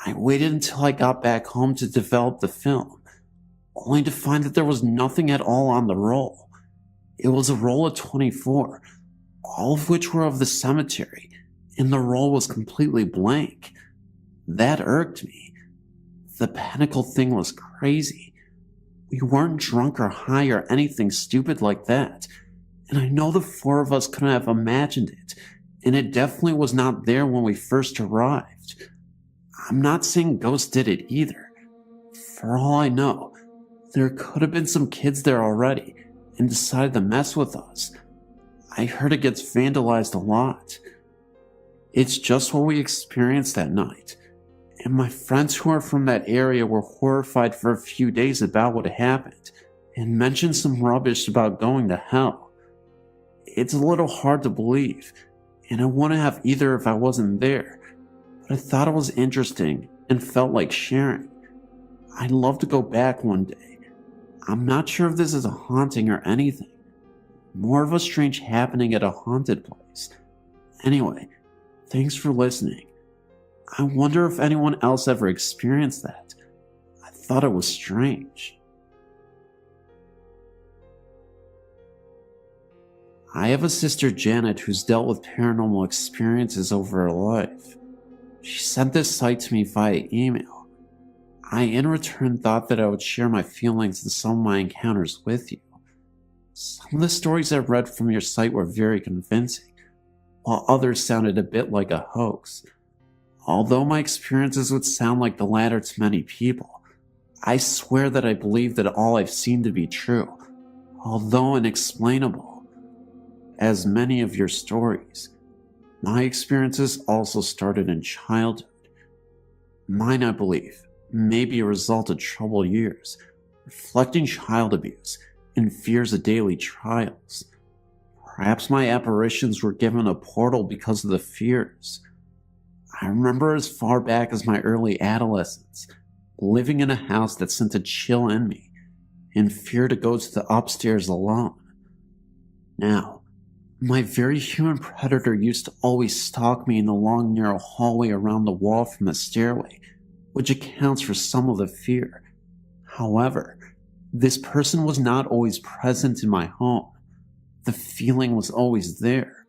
I waited until I got back home to develop the film, only to find that there was nothing at all on the roll. It was a roll of 24, all of which were of the cemetery, and the roll was completely blank. That irked me. The pinnacle thing was crazy. We weren't drunk or high or anything stupid like that, and I know the four of us couldn't have imagined it, and it definitely was not there when we first arrived. I'm not saying ghosts did it either. For all I know, there could have been some kids there already and decided to mess with us. I heard it gets vandalized a lot. It's just what we experienced that night, and my friends who are from that area were horrified for a few days about what happened and mentioned some rubbish about going to hell. It's a little hard to believe, and I wouldn't have either if I wasn't there, but I thought it was interesting and felt like sharing. I'd love to go back one day. I'm not sure if this is a haunting or anything. More of a strange happening at a haunted place. Anyway, thanks for listening. I wonder if anyone else ever experienced that. I thought it was strange. I have a sister Janet who's dealt with paranormal experiences over her life. She sent this site to me via email. I in return thought that I would share my feelings and some of my encounters with you. Some of the stories I read from your site were very convincing, while others sounded a bit like a hoax. Although my experiences would sound like the latter to many people, I swear that I believe that all I've seen to be true, although inexplainable. As many of your stories, my experiences also started in childhood. Mine, I believe, may be a result of troubled years, reflecting child abuse and fears of daily trials. Perhaps my apparitions were given a portal because of the fears. I remember as far back as my early adolescence, living in a house that sent a chill in me and fear to go to the upstairs alone. Now, my very human predator used to always stalk me in the long narrow hallway around the wall from the stairway, which accounts for some of the fear. However, this person was not always present in my home. The feeling was always there.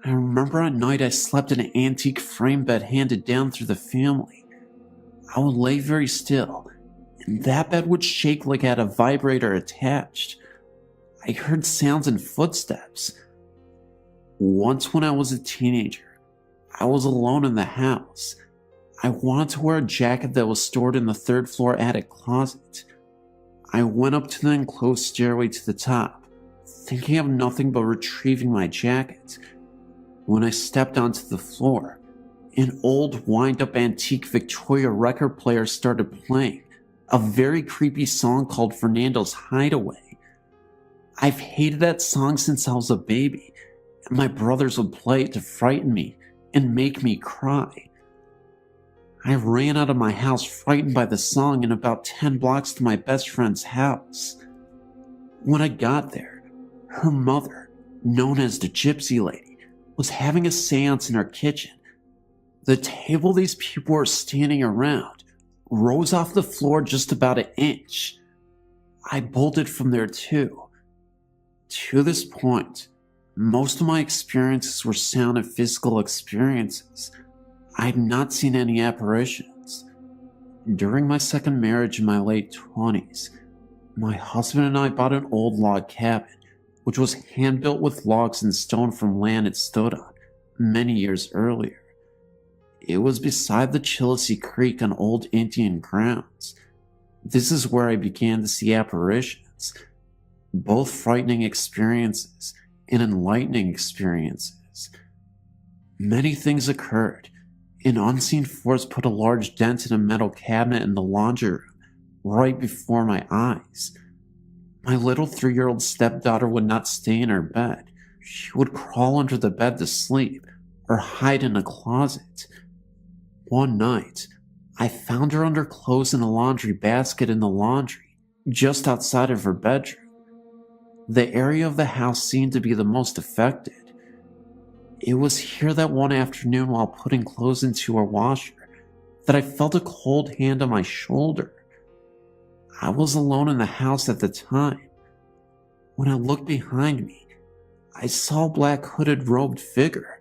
I remember at night I slept in an antique frame bed handed down through the family. I would lay very still, and that bed would shake like it had a vibrator attached. I heard sounds and footsteps. Once when I was a teenager, I was alone in the house. I wanted to wear a jacket that was stored in the third floor attic closet. I went up to the enclosed stairway to the top, thinking of nothing but retrieving my jacket. When I stepped onto the floor, an old wind-up antique Victoria record player started playing a very creepy song called Fernando's Hideaway. I've hated that song since I was a baby, and my brothers would play it to frighten me and make me cry. I ran out of my house frightened by the song and about 10 blocks to my best friend's house. When I got there, her mother, known as the Gypsy Lady, was having a seance in her kitchen. The table these people were standing around rose off the floor just about an inch. I bolted from there too. To this point, most of my experiences were sound and physical experiences. I had not seen any apparitions. During my second marriage in my late 20s, my husband and I bought an old log cabin, which was hand-built with logs and stone from land it stood on many years earlier. It was beside the Chilisee Creek on old Indian grounds. This is where I began to see apparitions, both frightening experiences and enlightening experiences. Many things occurred. An unseen force put a large dent in a metal cabinet in the laundry room right before my eyes. My little 3-year-old stepdaughter would not stay in her bed. She would crawl under the bed to sleep or hide in a closet. One night, I found her under clothes in a laundry basket in the laundry, just outside of her bedroom. The area of the house seemed to be the most affected. It was here that one afternoon while putting clothes into her washer that I felt a cold hand on my shoulder. I was alone in the house at the time. When I looked behind me, I saw a black hooded robed figure.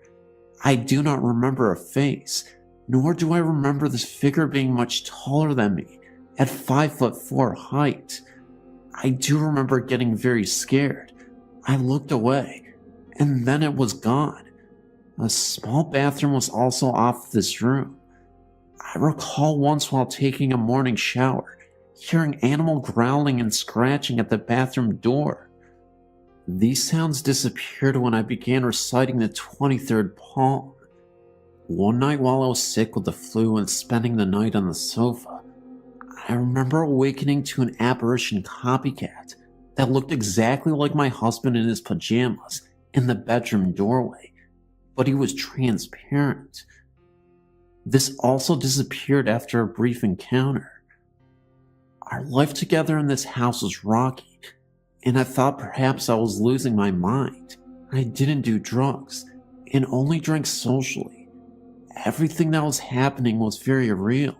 I do not remember a face, nor do I remember this figure being much taller than me, at 5'4" height. I do remember getting very scared. I looked away, and then it was gone. A small bathroom was also off this room. I recall once while taking a morning shower, hearing animal growling and scratching at the bathroom door. These sounds disappeared when I began reciting the 23rd Psalm. One night while I was sick with the flu and spending the night on the sofa, I remember awakening to an apparition copycat that looked exactly like my husband in his pajamas in the bedroom doorway, but he was transparent. This also disappeared after a brief encounter. Our life together in this house was rocky, and I thought perhaps I was losing my mind. I didn't do drugs, and only drank socially. Everything that was happening was very real.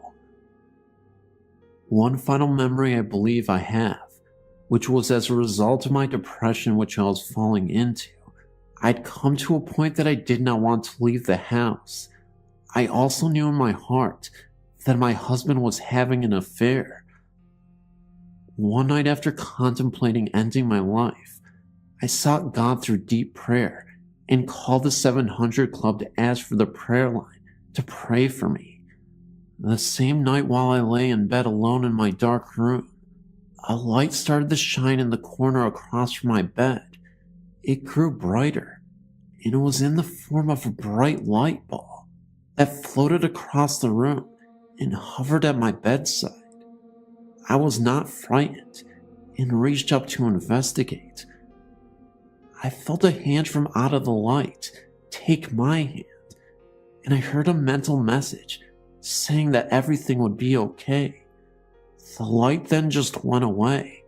One final memory I believe I have, which was as a result of my depression which I was falling into. I'd come to a point that I did not want to leave the house. I also knew in my heart that my husband was having an affair. One night after contemplating ending my life, I sought God through deep prayer and called the 700 Club to ask for the prayer line to pray for me. The same night while I lay in bed alone in my dark room, a light started to shine in the corner across from my bed. It grew brighter, and it was in the form of a bright light ball that floated across the room and hovered at my bedside. I was not frightened and reached up to investigate. I felt a hand from out of the light take my hand, and I heard a mental message saying that everything would be okay. The light then just went away.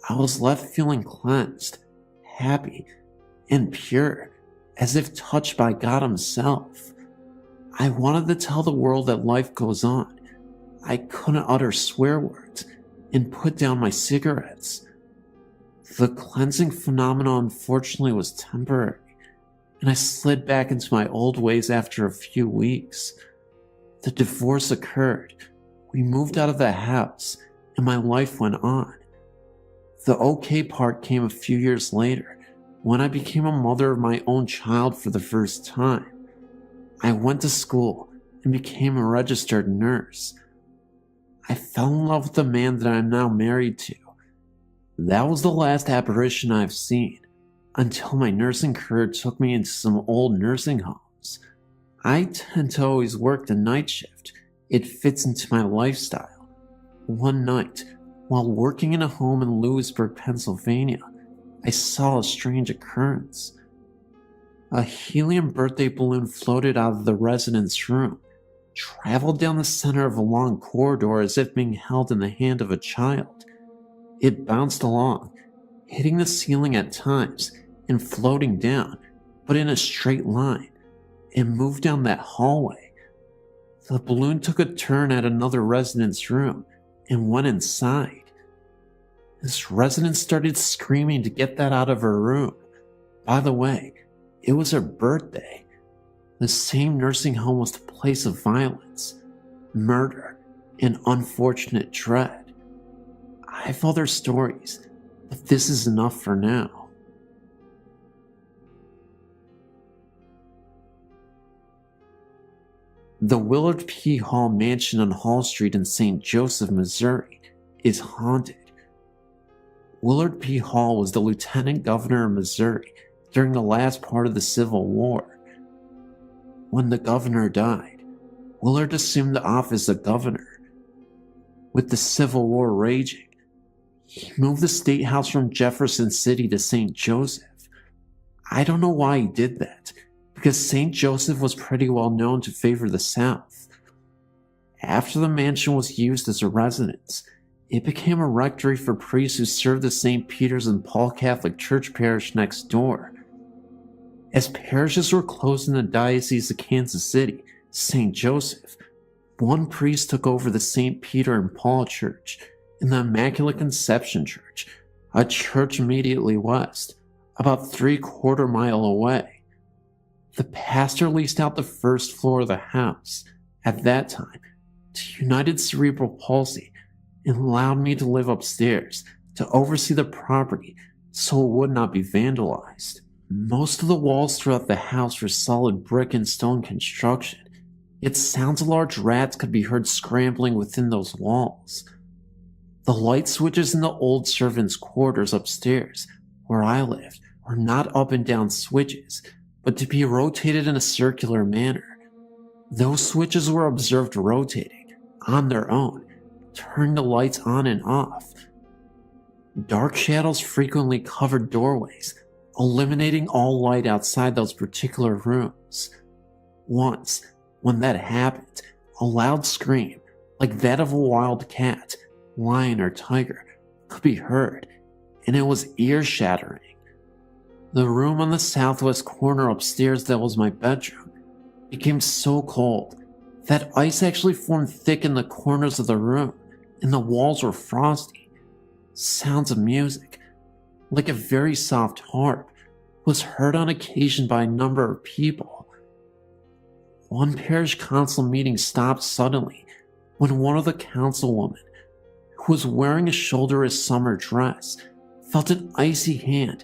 I was left feeling cleansed, happy, and pure, as if touched by God Himself. I wanted to tell the world that life goes on. I couldn't utter swear words and put down my cigarettes. The cleansing phenomenon unfortunately was temporary, and I slid back into my old ways after a few weeks. The divorce occurred. We moved out of the house, and my life went on. The okay part came a few years later, when I became a mother of my own child for the first time. I went to school and became a registered nurse. I fell in love with the man that I am now married to. That was the last apparition I've seen, until my nursing career took me into some old nursing homes. I tend to always work the night shift. It fits into my lifestyle. One night, while working in a home in Lewisburg, Pennsylvania, I saw a strange occurrence. A helium birthday balloon floated out of the resident's room, traveled down the center of a long corridor as if being held in the hand of a child. It bounced along, hitting the ceiling at times and floating down, but in a straight line. It moved down that hallway. The balloon took a turn at another resident's room and went inside. This resident started screaming to get that out of her room. By the way, it was her birthday. The same nursing home was the place of violence, murder, and unfortunate dread. I have other stories, but this is enough for now. The Willard P. Hall Mansion on Hall Street in St. Joseph, Missouri, is haunted. Willard P. Hall was the lieutenant governor of Missouri during the last part of the Civil War. When the governor died, Willard assumed the office of governor. With the Civil War raging, he moved the state house from Jefferson City to St. Joseph. I don't know why he did that, because St. Joseph was pretty well known to favor the South. After the mansion was used as a residence, it became a rectory for priests who served the St. Peter's and Paul Catholic Church parish next door. As parishes were closed in the Diocese of Kansas City, St. Joseph, one priest took over the St. Peter and Paul Church and the Immaculate Conception Church, a church immediately west, about 3/4 mile away. The pastor leased out the first floor of the house, at that time, to United Cerebral Palsy and allowed me to live upstairs to oversee the property so it would not be vandalized. Most of the walls throughout the house were solid brick and stone construction, yet sounds of large rats could be heard scrambling within those walls. The light switches in the old servants' quarters upstairs, where I lived, were not up and down switches, but to be rotated in a circular manner. Those switches were observed rotating, on their own, turning the lights on and off. Dark shadows frequently covered doorways, eliminating all light outside those particular rooms. Once, when that happened, a loud scream, like that of a wild cat, lion, or tiger, could be heard, and it was ear-shattering. The room on the southwest corner upstairs that was my bedroom became so cold that ice actually formed thick in the corners of the room, and the walls were frosty. Sounds of music, like a very soft harp, was heard on occasion by a number of people. One parish council meeting stopped suddenly when one of the councilwomen, who was wearing a shoulderless summer dress, felt an icy hand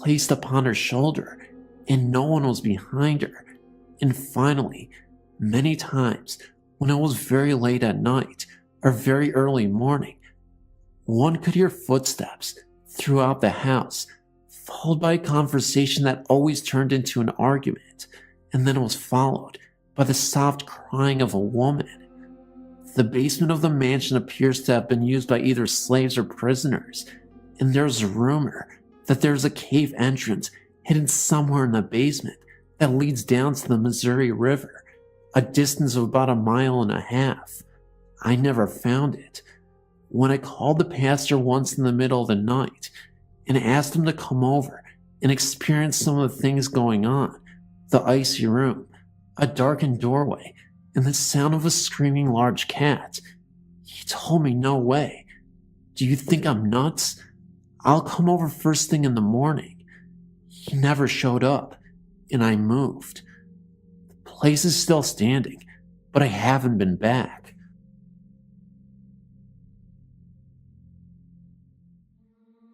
placed upon her shoulder, and no one was behind her. And finally, many times, when it was very late at night or very early morning, one could hear footsteps throughout the house, followed by a conversation that always turned into an argument, and then was followed by the soft crying of a woman. The basement of the mansion appears to have been used by either slaves or prisoners, and there's a rumor that there's a cave entrance hidden somewhere in the basement that leads down to the Missouri River, a distance of about 1.5 miles. I never found it. When I called the pastor once in the middle of the night and asked him to come over and experience some of the things going on, the icy room, a darkened doorway, and the sound of a screaming large cat, he told me no way. Do you think I'm nuts? I'll come over first thing in the morning. He never showed up, and I moved. The place is still standing, but I haven't been back.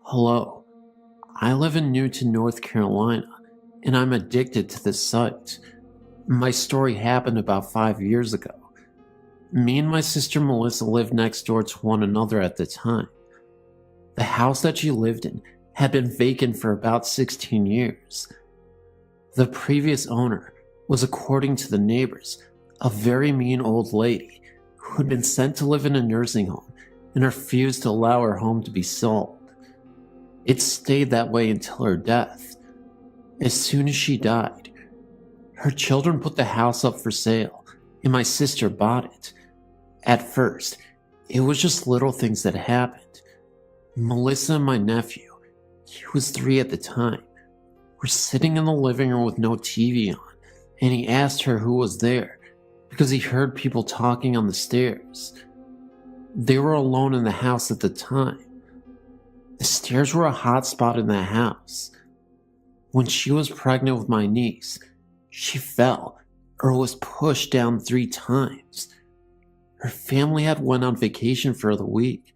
Hello, I live in Newton, North Carolina, and I'm addicted to this site. My story happened about 5 years ago. Me and my sister Melissa lived next door to one another at the time. The house that she lived in had been vacant for about 16 years. The previous owner was, according to the neighbors, a very mean old lady who had been sent to live in a nursing home and refused to allow her home to be sold. It stayed that way until her death. As soon as she died, her children put the house up for sale and my sister bought it. At first, it was just little things that happened. Melissa and my nephew, he was 3 at the time, were sitting in the living room with no TV on, and he asked her who was there because he heard people talking on the stairs. They were alone in the house at the time. The stairs were a hot spot in the house. When she was pregnant with my niece, she fell or was pushed down 3 times. Her family had went on vacation for the week,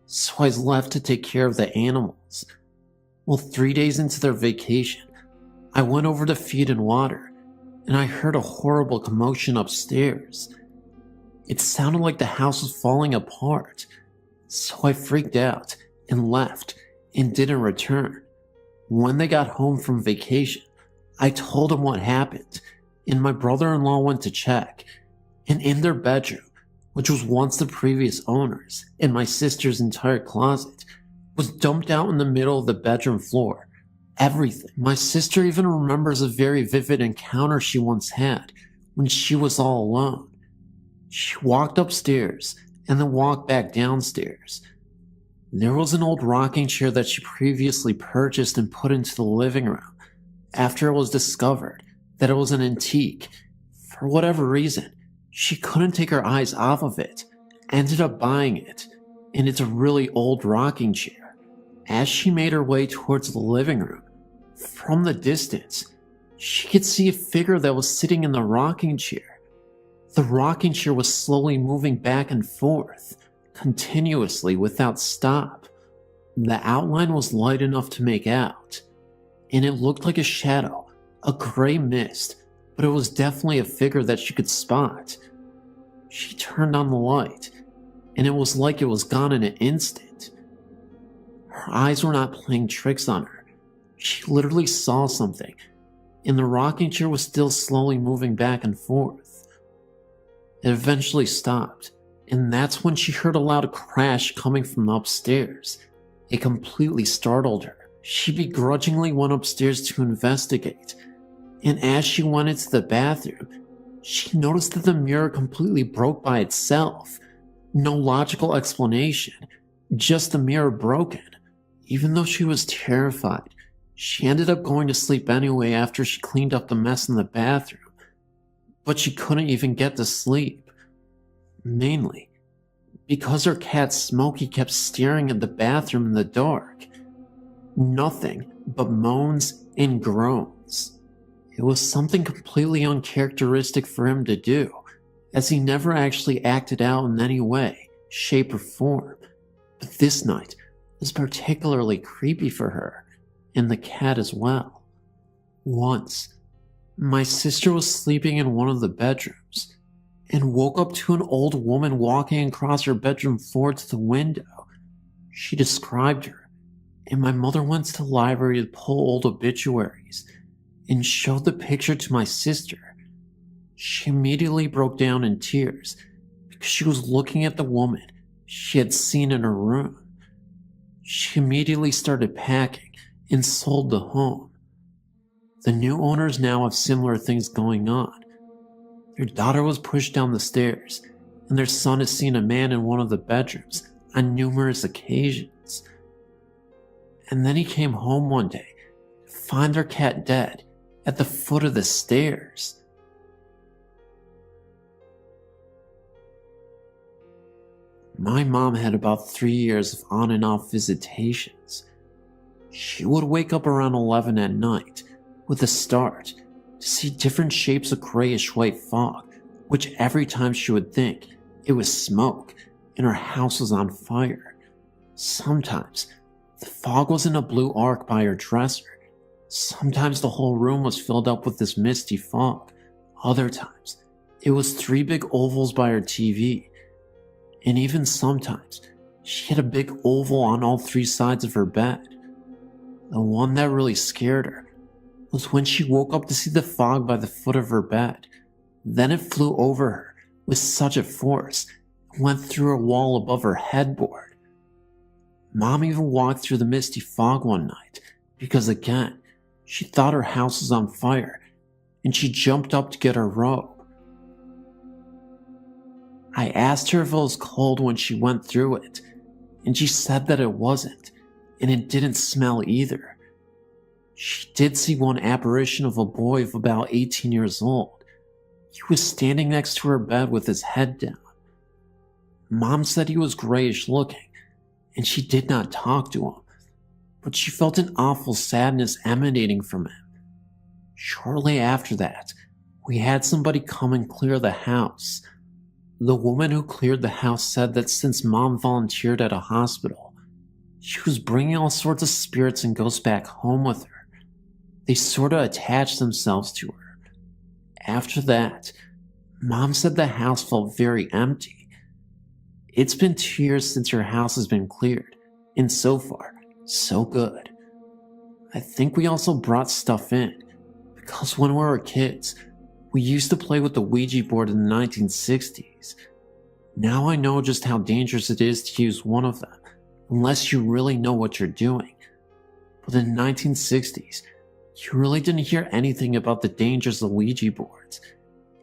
so I was left to take care of the animals. Well, 3 days into their vacation, I went over to feed and water, and I heard a horrible commotion upstairs. It sounded like the house was falling apart, so I freaked out and left and didn't return. When they got home from vacation, I told them what happened, and my brother-in-law went to check, and in their bedroom, which was once the previous owner's, and my sister's entire closet, was dumped out in the middle of the bedroom floor. Everything. My sister even remembers a very vivid encounter she once had when she was all alone. She walked upstairs and then walked back downstairs. There was an old rocking chair that she previously purchased and put into the living room after it was discovered that it was an antique. For whatever reason, she couldn't take her eyes off of it, ended up buying it, and it's a really old rocking chair. As she made her way towards the living room, from the distance, she could see a figure that was sitting in the rocking chair. The rocking chair was slowly moving back and forth, continuously without stop. The outline was light enough to make out, and it looked like a shadow, a gray mist, but it was definitely a figure that she could spot. She turned on the light, and it was like it was gone in an instant. Her eyes were not playing tricks on her. She literally saw something, and the rocking chair was still slowly moving back and forth. It eventually stopped, and that's when she heard a loud crash coming from upstairs. It completely startled her. She begrudgingly went upstairs to investigate, and as she went into the bathroom, she noticed that the mirror completely broke by itself. No logical explanation, just the mirror broken. Even though she was terrified, she ended up going to sleep anyway after she cleaned up the mess in the bathroom. But she couldn't even get to sleep. Mainly because her cat Smokey kept staring at the bathroom in the dark. Nothing but moans and groans. It was something completely uncharacteristic for him to do, as he never actually acted out in any way, shape, or form. But this night was particularly creepy for her, and the cat as well. Once, my sister was sleeping in one of the bedrooms, and woke up to an old woman walking across her bedroom floor to the window. She described her, and my mother went to the library to pull old obituaries, and showed the picture to my sister. She immediately broke down in tears because she was looking at the woman she had seen in her room. She immediately started packing and sold the home. The new owners now have similar things going on. Their daughter was pushed down the stairs, and their son has seen a man in one of the bedrooms on numerous occasions. And then he came home one day to find their cat dead at the foot of the stairs. My mom had about 3 years of on and off visitations. She would wake up around 11 at night with a start to see different shapes of grayish white fog, which every time she would think it was smoke and her house was on fire. Sometimes the fog was in a blue arc by her dresser. Sometimes the whole room was filled up with this misty fog. Other times, it was 3 big ovals by her TV. And even sometimes, she had a big oval on all 3 sides of her bed. The one that really scared her was when she woke up to see the fog by the foot of her bed. Then it flew over her with such a force and went through a wall above her headboard. Mom even walked through the misty fog one night because, again, she thought her house was on fire and she jumped up to get her robe. I asked her if it was cold when she went through it, and she said that it wasn't, and it didn't smell either. She did see one apparition of a boy of about 18 years old. He was standing next to her bed with his head down. Mom said he was grayish looking, and she did not talk to him, but she felt an awful sadness emanating from him. Shortly after that, we had somebody come and clear the house. The woman who cleared the house said that since Mom volunteered at a hospital, she was bringing all sorts of spirits and ghosts back home with her. They sort of attached themselves to her. After that, Mom said the house felt very empty. It's been 2 years since her house has been cleared, and so far, so good. I think we also brought stuff in, because when we were kids, we used to play with the Ouija board in the 1960s. Now I know just how dangerous it is to use one of them, unless you really know what you're doing. But in the 1960s, you really didn't hear anything about the dangers of Ouija boards.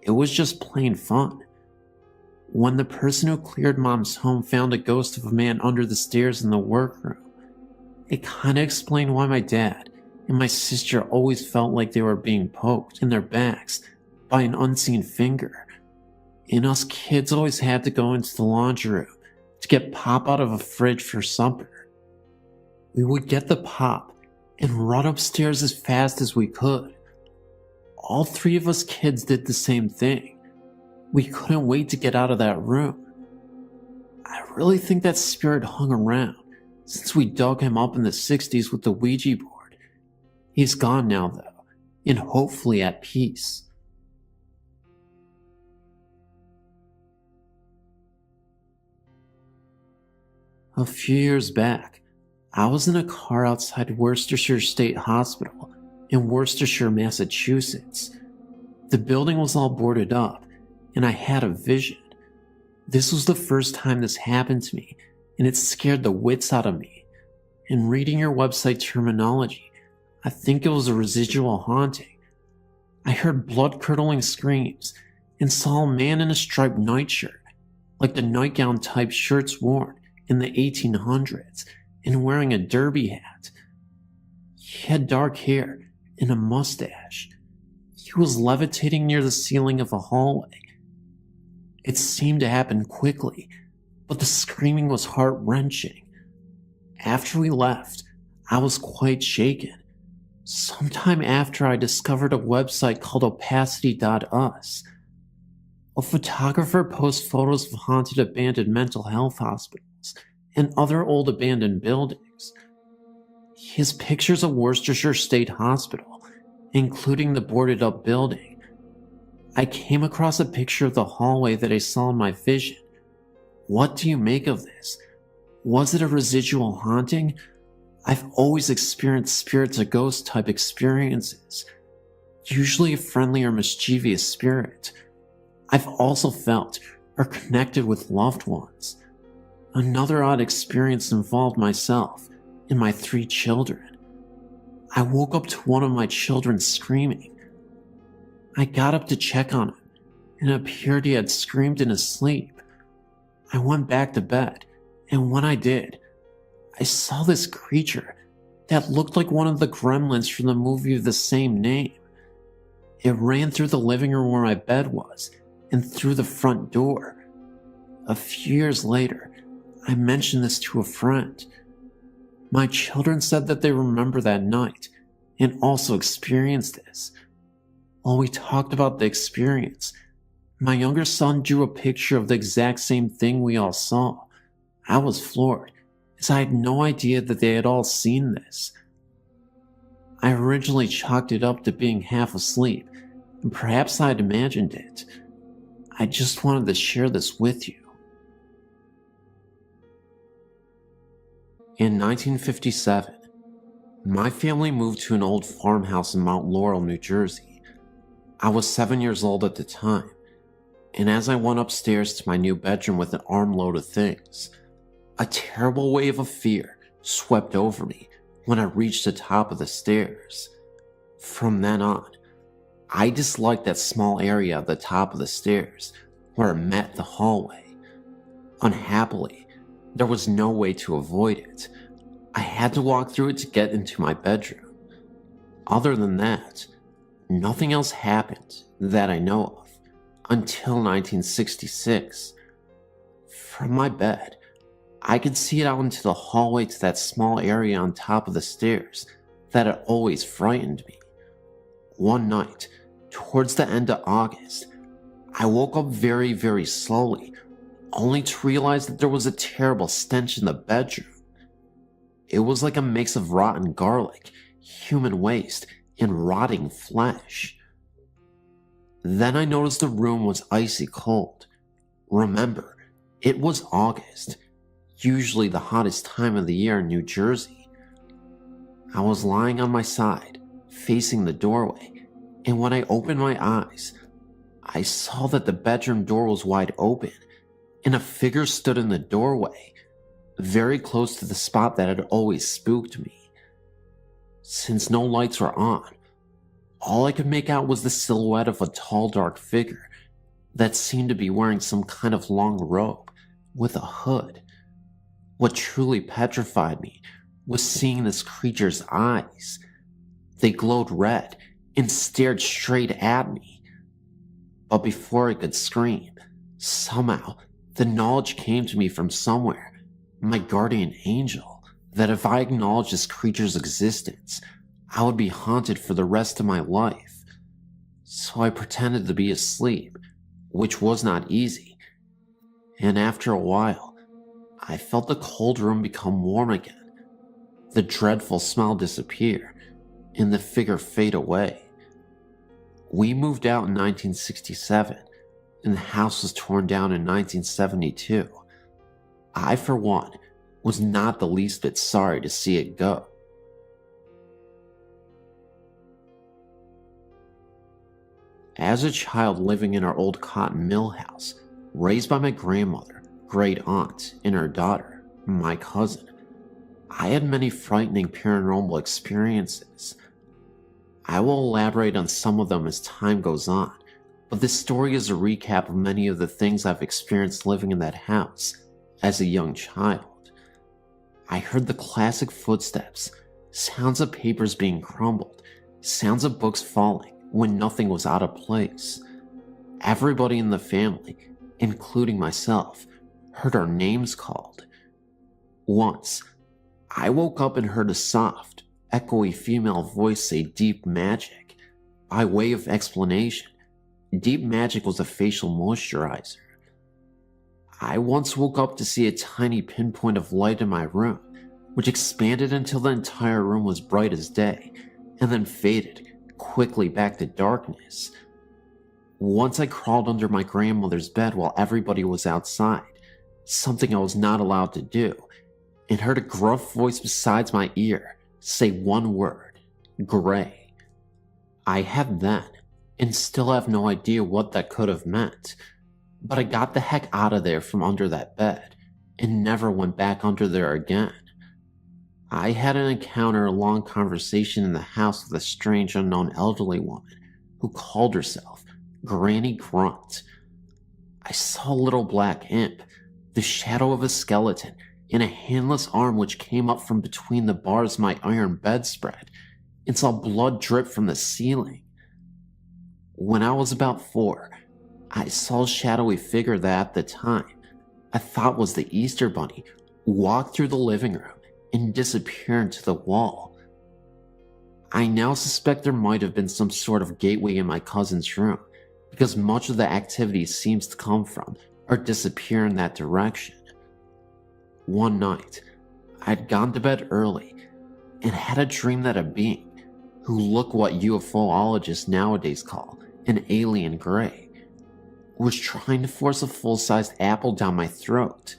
It was just plain fun. When the person who cleared Mom's home found a ghost of a man under the stairs in the workroom, it kinda explained why my dad and my sister always felt like they were being poked in their backs by an unseen finger. And us kids always had to go into the laundry room to get pop out of a fridge for supper. We would get the pop and run upstairs as fast as we could. All 3 of us kids did the same thing. We couldn't wait to get out of that room. I really think that spirit hung around since we dug him up in the 60s with the Ouija board. He's gone now though, and hopefully at peace. A few years back, I was in a car outside Worcestershire State Hospital in Worcestershire, Massachusetts. The building was all boarded up, and I had a vision. This was the first time this happened to me, and it scared the wits out of me. In reading your website terminology, I think it was a residual haunting. I heard blood-curdling screams and saw a man in a striped nightshirt, like the nightgown type shirts worn in the 1800s, and wearing a derby hat. He had dark hair and a mustache. He was levitating near the ceiling of a hallway. It seemed to happen quickly, but the screaming was heart-wrenching. After we left, I was quite shaken. Sometime after, I discovered a website called opacity.us. A photographer posts photos of haunted abandoned mental health hospitals and other old abandoned buildings. He has pictures of Worcestershire State Hospital, including the boarded up building. I came across a picture of the hallway that I saw in my vision. What do you make of this? Was it a residual haunting? I've always experienced spirits or ghost type experiences, usually a friendly or mischievous spirit. I've also felt or connected with loved ones. Another odd experience involved myself and my 3 children. I woke up to one of my children screaming. I got up to check on him, and it appeared he had screamed in his sleep. I went back to bed, and when I did, I saw this creature that looked like one of the gremlins from the movie of the same name. It ran through the living room where my bed was and through the front door. A few years later, I mentioned this to a friend. My children said that they remember that night and also experienced this. While we talked about the experience, my younger son drew a picture of the exact same thing we all saw. I was floored, as I had no idea that they had all seen this. I originally chalked it up to being half asleep, Perhaps I'd imagined it. I just wanted to share this with you. In 1957, my family moved to an old farmhouse in Mount Laurel, New Jersey. I was 7 years old at the time, and as I went upstairs to my new bedroom with an armload of things, a terrible wave of fear swept over me when I reached the top of the stairs. From then on, I disliked that small area at the top of the stairs where it met the hallway. Unhappily, there was no way to avoid it. I had to walk through it to get into my bedroom. Other than that, nothing else happened that I know of until 1966. From my bed, I could see it out into the hallway to that small area on top of the stairs that had always frightened me. One night, towards the end of August, I woke up very, very slowly, only to realize that there was a terrible stench in the bedroom. It was like a mix of rotten garlic, human waste, and rotting flesh. Then I noticed the room was icy cold. Remember, it was August, usually the hottest time of the year in New Jersey. I was lying on my side, facing the doorway, and when I opened my eyes, I saw that the bedroom door was wide open, and a figure stood in the doorway, very close to the spot that had always spooked me. Since no lights were on, all I could make out was the silhouette of a tall, dark figure that seemed to be wearing some kind of long robe with a hood. What truly petrified me was seeing this creature's eyes. They glowed red and stared straight at me. But before I could scream, somehow the knowledge came to me from somewhere, my guardian angel, that if I acknowledged this creature's existence, I would be haunted for the rest of my life. So I pretended to be asleep, which was not easy. And after a while, I felt the cold room become warm again, the dreadful smell disappear, and the figure fade away. We moved out in 1967, and the house was torn down in 1972. I, for one, was not the least bit sorry to see it go. As a child living in our old cotton mill house, raised by my grandmother, great aunt, and her daughter, my cousin, I had many frightening paranormal experiences. I will elaborate on some of them as time goes on, but this story is a recap of many of the things I've experienced living in that house as a young child. I heard the classic footsteps, sounds of papers being crumbled, sounds of books falling when nothing was out of place. Everybody in the family, including myself, heard our names called. Once, I woke up and heard a soft, echoey female voice say deep magic. By way of explanation, deep magic was a facial moisturizer. I once woke up to see a tiny pinpoint of light in my room, which expanded until the entire room was bright as day, and then faded quickly back to darkness. Once I crawled under my grandmother's bed while everybody was outside, something I was not allowed to do, and heard a gruff voice beside my ear say one word, gray. I had then, and still have no idea what that could have meant, but I got the heck out of there from under that bed, and never went back under there again. I had an encounter, a long conversation in the house with a strange unknown elderly woman who called herself Granny Grunt. I saw a little black imp, the shadow of a skeleton, and a handless arm which came up from between the bars of my iron bedspread, and saw blood drip from the ceiling. When I was about 4, I saw a shadowy figure that at the time I thought was the Easter Bunny walk through the living room and disappear into the wall. I now suspect there might have been some sort of gateway in my cousin's room, because much of the activity seems to come from or disappear in that direction. One night, I'd gone to bed early and had a dream that a being, who looked what UFOologists nowadays call an alien gray, was trying to force a full-sized apple down my throat.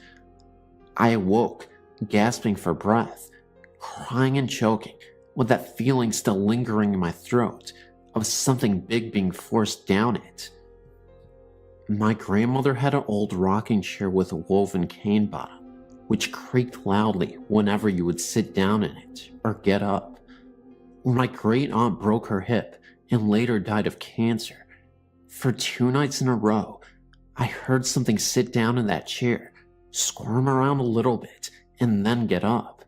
I awoke, gasping for breath, crying and choking, with that feeling still lingering in my throat of something big being forced down it. My grandmother had an old rocking chair with a woven cane bottom, which creaked loudly whenever you would sit down in it or get up. When my great aunt broke her hip and later died of cancer, for 2 nights in a row, I heard something sit down in that chair, squirm around a little bit, and then get up.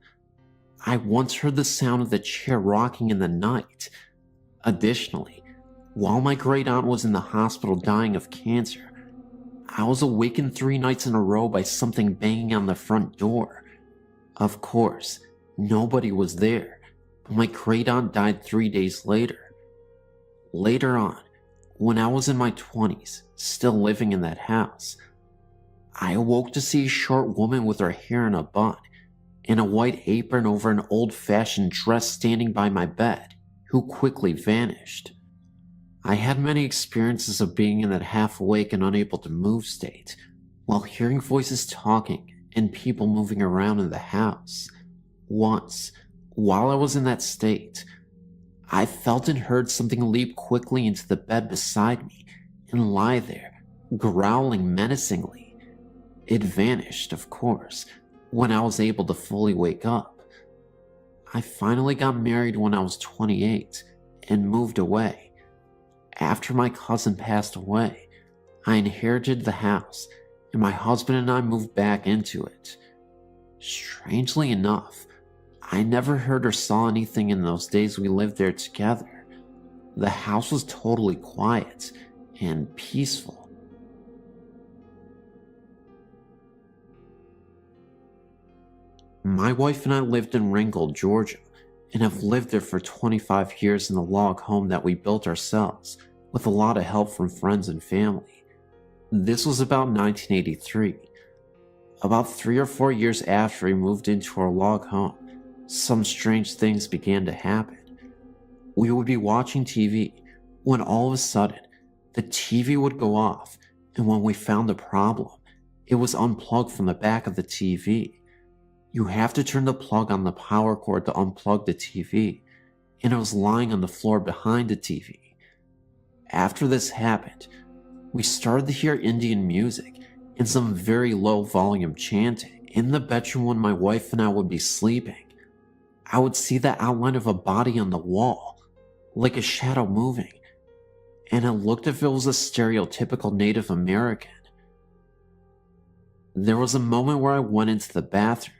I once heard the sound of the chair rocking in the night. Additionally, while my great aunt was in the hospital dying of cancer, I was awakened 3 nights in a row by something banging on the front door. Of course, nobody was there, but my great aunt died 3 days later. Later on, when I was in my 20s, still living in that house, I awoke to see a short woman with her hair in a bun and a white apron over an old-fashioned dress standing by my bed, who quickly vanished. I had many experiences of being in that half-awake and unable to move state, while hearing voices talking and people moving around in the house. Once, while I was in that state, I felt and heard something leap quickly into the bed beside me and lie there, growling menacingly. It vanished, of course, when I was able to fully wake up. I finally got married when I was 28 and moved away. After my cousin passed away, I inherited the house and my husband and I moved back into it. Strangely enough, I never heard or saw anything in those days we lived there together. The house was totally quiet and peaceful. My wife and I lived in Ringgold, Georgia, and have lived there for 25 years in the log home that we built ourselves, with a lot of help from friends and family. This was about 1983. About 3 or 4 years after we moved into our log home, some strange things began to happen. We would be watching TV when all of a sudden the TV would go off, and when we found the problem, it was unplugged from the back of the TV. You have to turn the plug on the power cord to unplug the TV, and it was lying on the floor behind the TV. After this happened, we started to hear Indian music and some very low volume chanting in the bedroom when my wife and I would be sleeping. I would see the outline of a body on the wall, like a shadow moving, and it looked as if it was a stereotypical Native American. There was a moment where I went into the bathroom.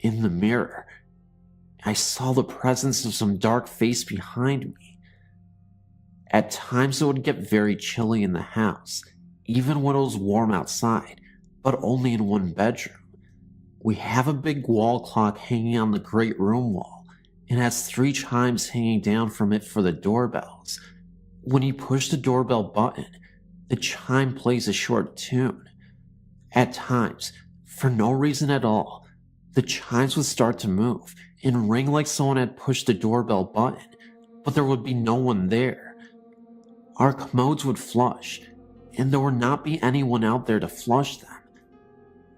In the mirror, I saw the presence of some dark face behind me. At times it would get very chilly in the house, even when it was warm outside, but only in one bedroom. We have a big wall clock hanging on the great room wall, and has 3 chimes hanging down from it for the doorbells. When you push the doorbell button, the chime plays a short tune. At times, for no reason at all, the chimes would start to move and ring like someone had pushed the doorbell button, but there would be no one there. Our commodes would flush, and there would not be anyone out there to flush them.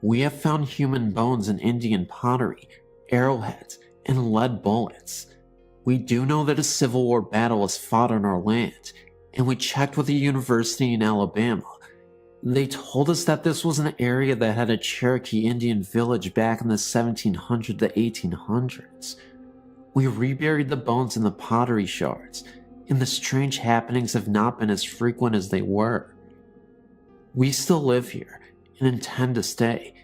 We have found human bones in Indian pottery, arrowheads, and lead bullets. We do know that a Civil War battle was fought on our land, and we checked with a university in Alabama. They told us that this was an area that had a Cherokee Indian village back in the 1700s to 1800s. We reburied the bones in the pottery shards, and the strange happenings have not been as frequent as they were. We still live here and intend to stay,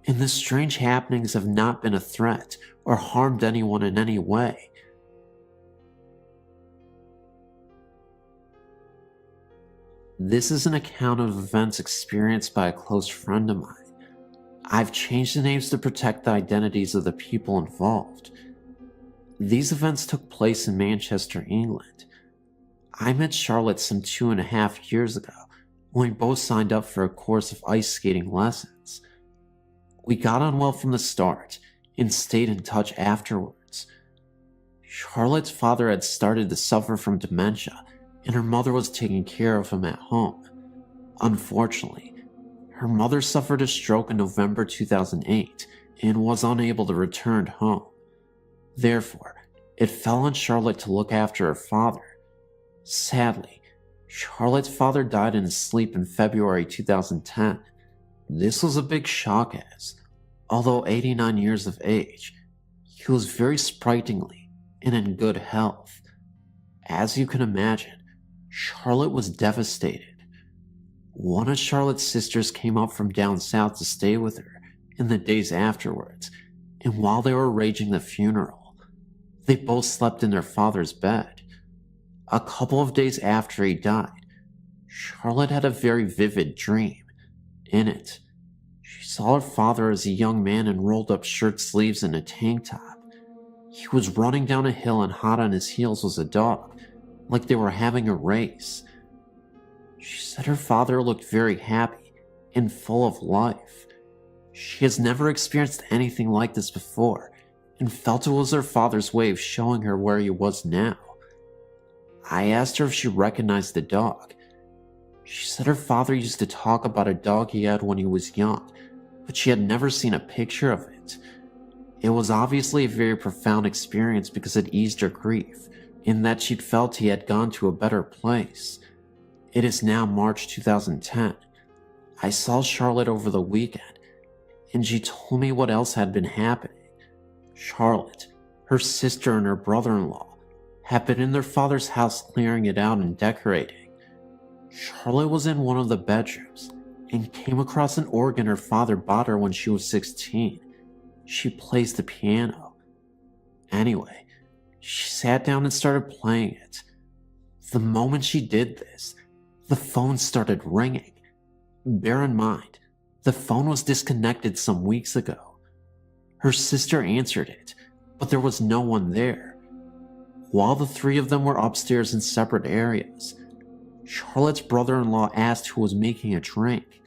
and the strange happenings have not been a threat or harmed anyone in any way. This is an account of events experienced by a close friend of mine. I've changed the names to protect the identities of the people involved. These events took place in Manchester, England. I met Charlotte some 2.5 years ago when we both signed up for a course of ice skating lessons. We got on well from the start and stayed in touch afterwards. Charlotte's father had started to suffer from dementia and her mother was taking care of him at home. Unfortunately, her mother suffered a stroke in November 2008 and was unable to return home. Therefore, it fell on Charlotte to look after her father. Sadly, Charlotte's father died in his sleep in February 2010. This was a big shock as, although 89 years of age, he was very sprightly and in good health. As you can imagine, Charlotte was devastated. One of Charlotte's sisters came up from down south to stay with her in the days afterwards, and while they were arranging the funeral, they both slept in their father's bed. A couple of days after he died, Charlotte had a very vivid dream. In it, she saw her father as a young man in rolled up shirt sleeves and a tank top. He was running down a hill and hot on his heels was a dog, like they were having a race. She said her father looked very happy and full of life. She has never experienced anything like this before and felt it was her father's way of showing her where he was now. I asked her if she recognized the dog. She said her father used to talk about a dog he had when he was young, but she had never seen a picture of it. It was obviously a very profound experience because it eased her grief, in that she'd felt he had gone to a better place. It is now March 2010. I saw Charlotte over the weekend, and she told me what else had been happening. Charlotte, her sister, and her brother-in-law had been in their father's house clearing it out and decorating. Charlotte was in one of the bedrooms and came across an organ her father bought her when she was 16. She plays the piano. Anyway, she sat down and started playing it. The moment she did this, the phone started ringing. Bear in mind, the phone was disconnected some weeks ago. Her sister answered it, but there was no one there. While the three of them were upstairs in separate areas, Charlotte's brother-in-law asked who was making a drink.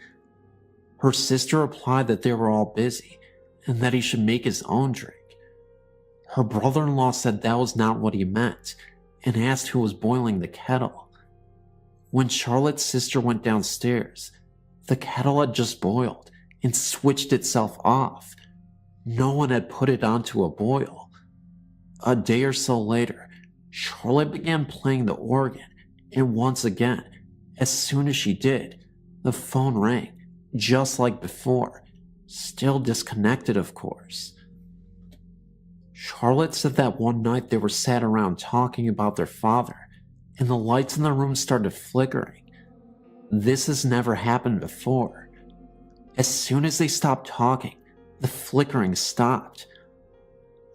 Her sister replied that they were all busy and that he should make his own drink. Her brother-in-law said that was not what he meant and asked who was boiling the kettle. When Charlotte's sister went downstairs, the kettle had just boiled and switched itself off. No one had put it onto a boil. A day or so later, Charlotte began playing the organ, and once again, as soon as she did, the phone rang, just like before, still disconnected of course. Charlotte said that one night they were sat around talking about their father, and the lights in the room started flickering. This has never happened before. As soon as they stopped talking, the flickering stopped.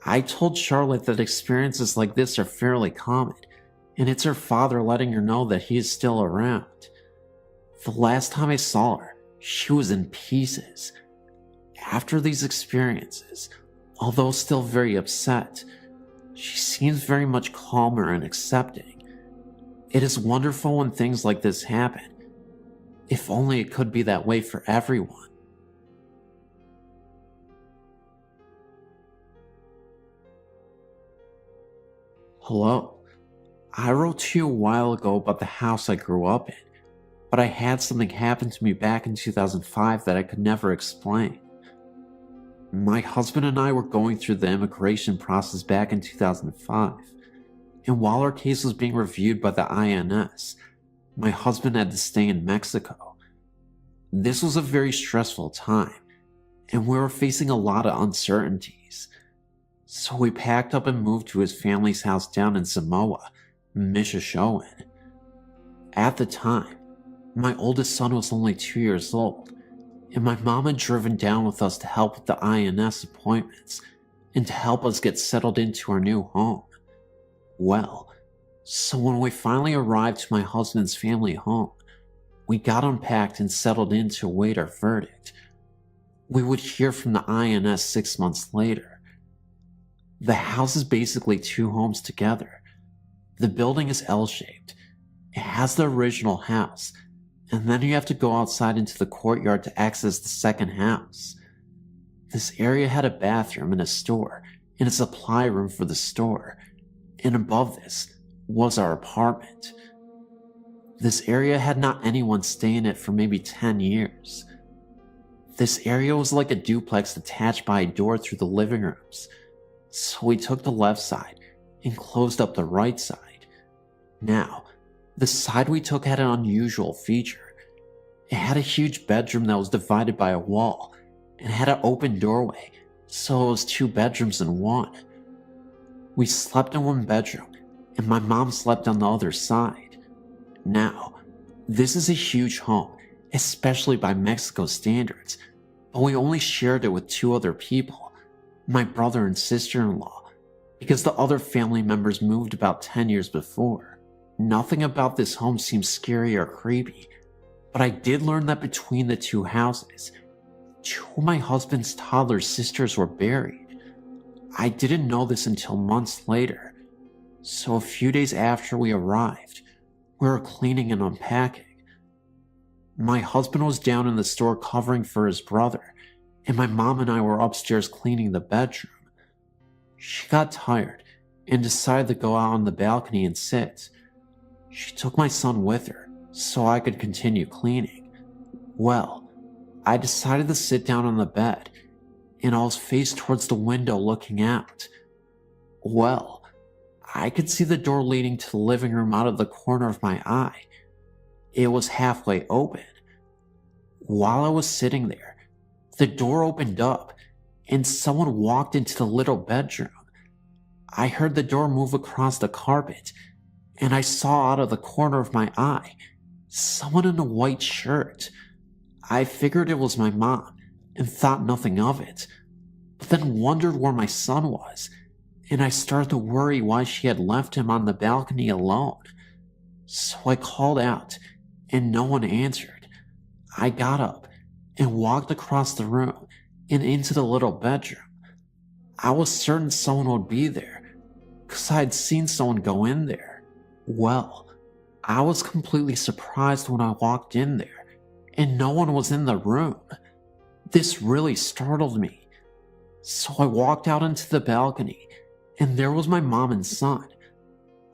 I told Charlotte that experiences like this are fairly common, and it's her father letting her know that he is still around. The last time I saw her, she was in pieces. After these experiences, although still very upset, she seems very much calmer and accepting. It is wonderful when things like this happen. If only it could be that way for everyone. Hello. I wrote to you a while ago about the house I grew up in, but I had something happen to me back in 2005 that I could never explain. My husband and I were going through the immigration process back in 2005, and while our case was being reviewed by the INS, my husband had to stay in Mexico. This was a very stressful time, and we were facing a lot of uncertainties. So we packed up and moved to his family's house down in Samoa, Mishashoan. At the time, my oldest son was only 2 years old, and my mom had driven down with us to help with the INS appointments and to help us get settled into our new home. Well, so when we finally arrived to my husband's family home, we got unpacked and settled in to await our verdict. We would hear from the INS 6 months later. The house is basically two homes together. The building is L-shaped. It has the original house, and then you have to go outside into the courtyard to access the second house. This area had a bathroom and a store, and a supply room for the store, and above this was our apartment. This area had not anyone stay in it for maybe 10 years. This area was like a duplex attached by a door through the living rooms, so we took the left side and closed up the right side. Now, the side we took had an unusual feature. It had a huge bedroom that was divided by a wall and had an open doorway, so it was 2 bedrooms in one. We slept in one bedroom, and my mom slept on the other side. Now, this is a huge home, especially by Mexico standards, but we only shared it with 2 other people, my brother and sister-in-law, because the other family members moved about 10 years before. Nothing about this home seemed scary or creepy, but I did learn that between the 2 houses, 2 of my husband's toddler sisters were buried. I didn't know this until months later, so a few days after we arrived, we were cleaning and unpacking. My husband was down in the store covering for his brother, and my mom and I were upstairs cleaning the bedroom. She got tired and decided to go out on the balcony and sit. She took my son with her so I could continue cleaning. Well, I decided to sit down on the bed, and I was faced towards the window looking out. Well, I could see the door leading to the living room out of the corner of my eye. It was halfway open. While I was sitting there, the door opened up and someone walked into the little bedroom. I heard the door move across the carpet, and I saw out of the corner of my eye someone in a white shirt. I figured it was my mom and thought nothing of it, but then wondered where my son was, and I started to worry why she had left him on the balcony alone. So I called out, and no one answered. I got up and walked across the room and into the little bedroom. I was certain someone would be there, because I had seen someone go in there. Well, I was completely surprised when I walked in there, and no one was in the room. This really startled me. So I walked out into the balcony, and there was my mom and son.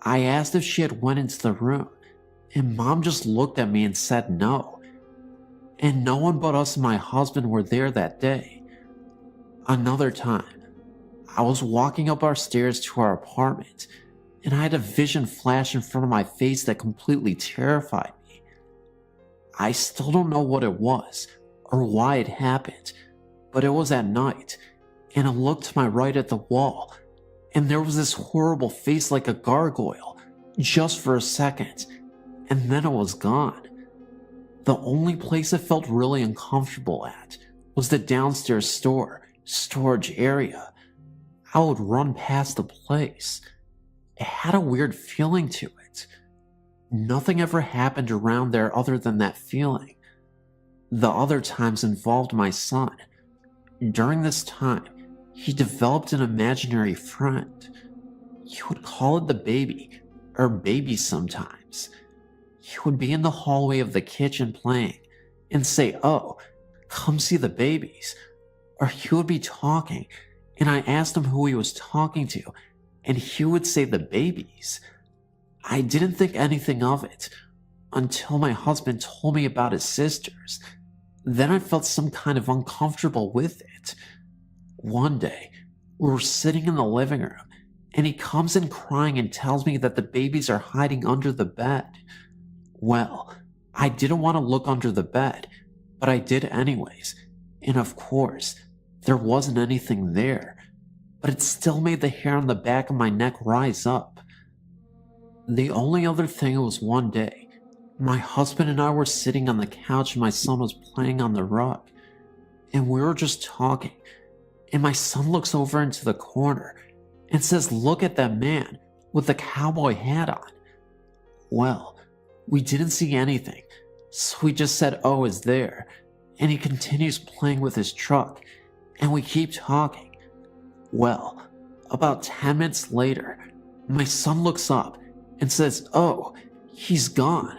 I asked if she had went into the room, and Mom just looked at me and said no. And no one but us and my husband were there that day. Another time, I was walking up our stairs to our apartment, and I had a vision flash in front of my face that completely terrified me. I still don't know what it was or why it happened, but it was at night, and I looked to my right at the wall, and there was this horrible face like a gargoyle, just for a second, and then it was gone. The only place I felt really uncomfortable at was the downstairs storage area. I would run past the place. It had a weird feeling to it. Nothing ever happened around there other than that feeling. The other times involved my son. During this time, he developed an imaginary friend. He would call it the baby, or baby sometimes. He would be in the hallway of the kitchen playing and say, "Oh, come see the babies." Or he would be talking, and I asked him who he was talking to, and he would say the babies. I didn't think anything of it until my husband told me about his sisters. Then I felt some kind of uncomfortable with it. One day, we were sitting in the living room, and he comes in crying and tells me that the babies are hiding under the bed. Well, I didn't want to look under the bed, but I did anyways, and of course, there wasn't anything there, but it still made the hair on the back of my neck rise up. The only other thing was one day, my husband and I were sitting on the couch and my son was playing on the rug, and we were just talking, and my son looks over into the corner and says, "Look at that man with the cowboy hat on." Well, we didn't see anything, so we just said, "Oh, is there?" And he continues playing with his truck, and we keep talking. Well, about 10 minutes later, my son looks up and says, "Oh, he's gone."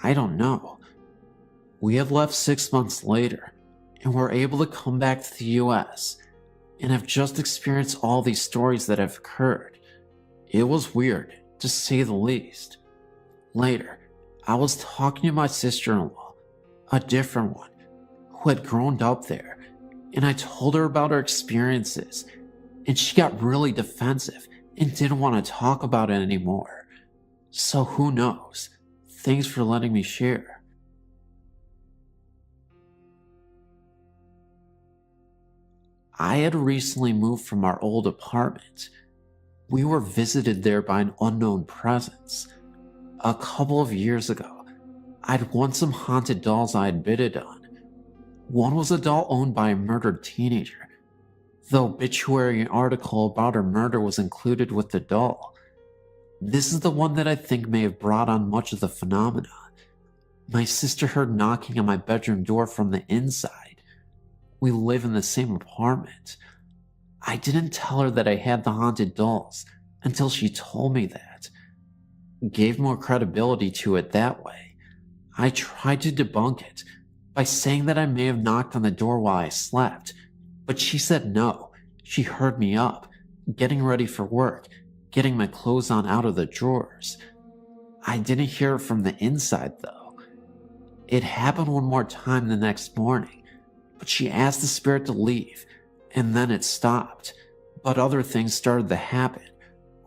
I don't know. We have left 6 months later, and we're able to come back to the US, and have just experienced all these stories that have occurred. It was weird, to say the least. Later, I was talking to my sister-in-law, a different one, who had grown up there, and I told her about her experiences, and she got really defensive and didn't want to talk about it anymore. So who knows? Thanks for letting me share. I had recently moved from our old apartment. We were visited there by an unknown presence. A couple of years ago, I'd won some haunted dolls I had bidded on. One was a doll owned by a murdered teenager. The obituary article about her murder was included with the doll. This is the one that I think may have brought on much of the phenomena. My sister heard knocking on my bedroom door from the inside. We live in the same apartment. I didn't tell her that I had the haunted dolls until she told me that. Gave more credibility to it that way. I tried to debunk it by saying that I may have knocked on the door while I slept, but she said no. She heard me up, getting ready for work, getting my clothes on out of the drawers. I didn't hear it from the inside though. It happened one more time the next morning, but she asked the spirit to leave, and then it stopped. But other things started to happen.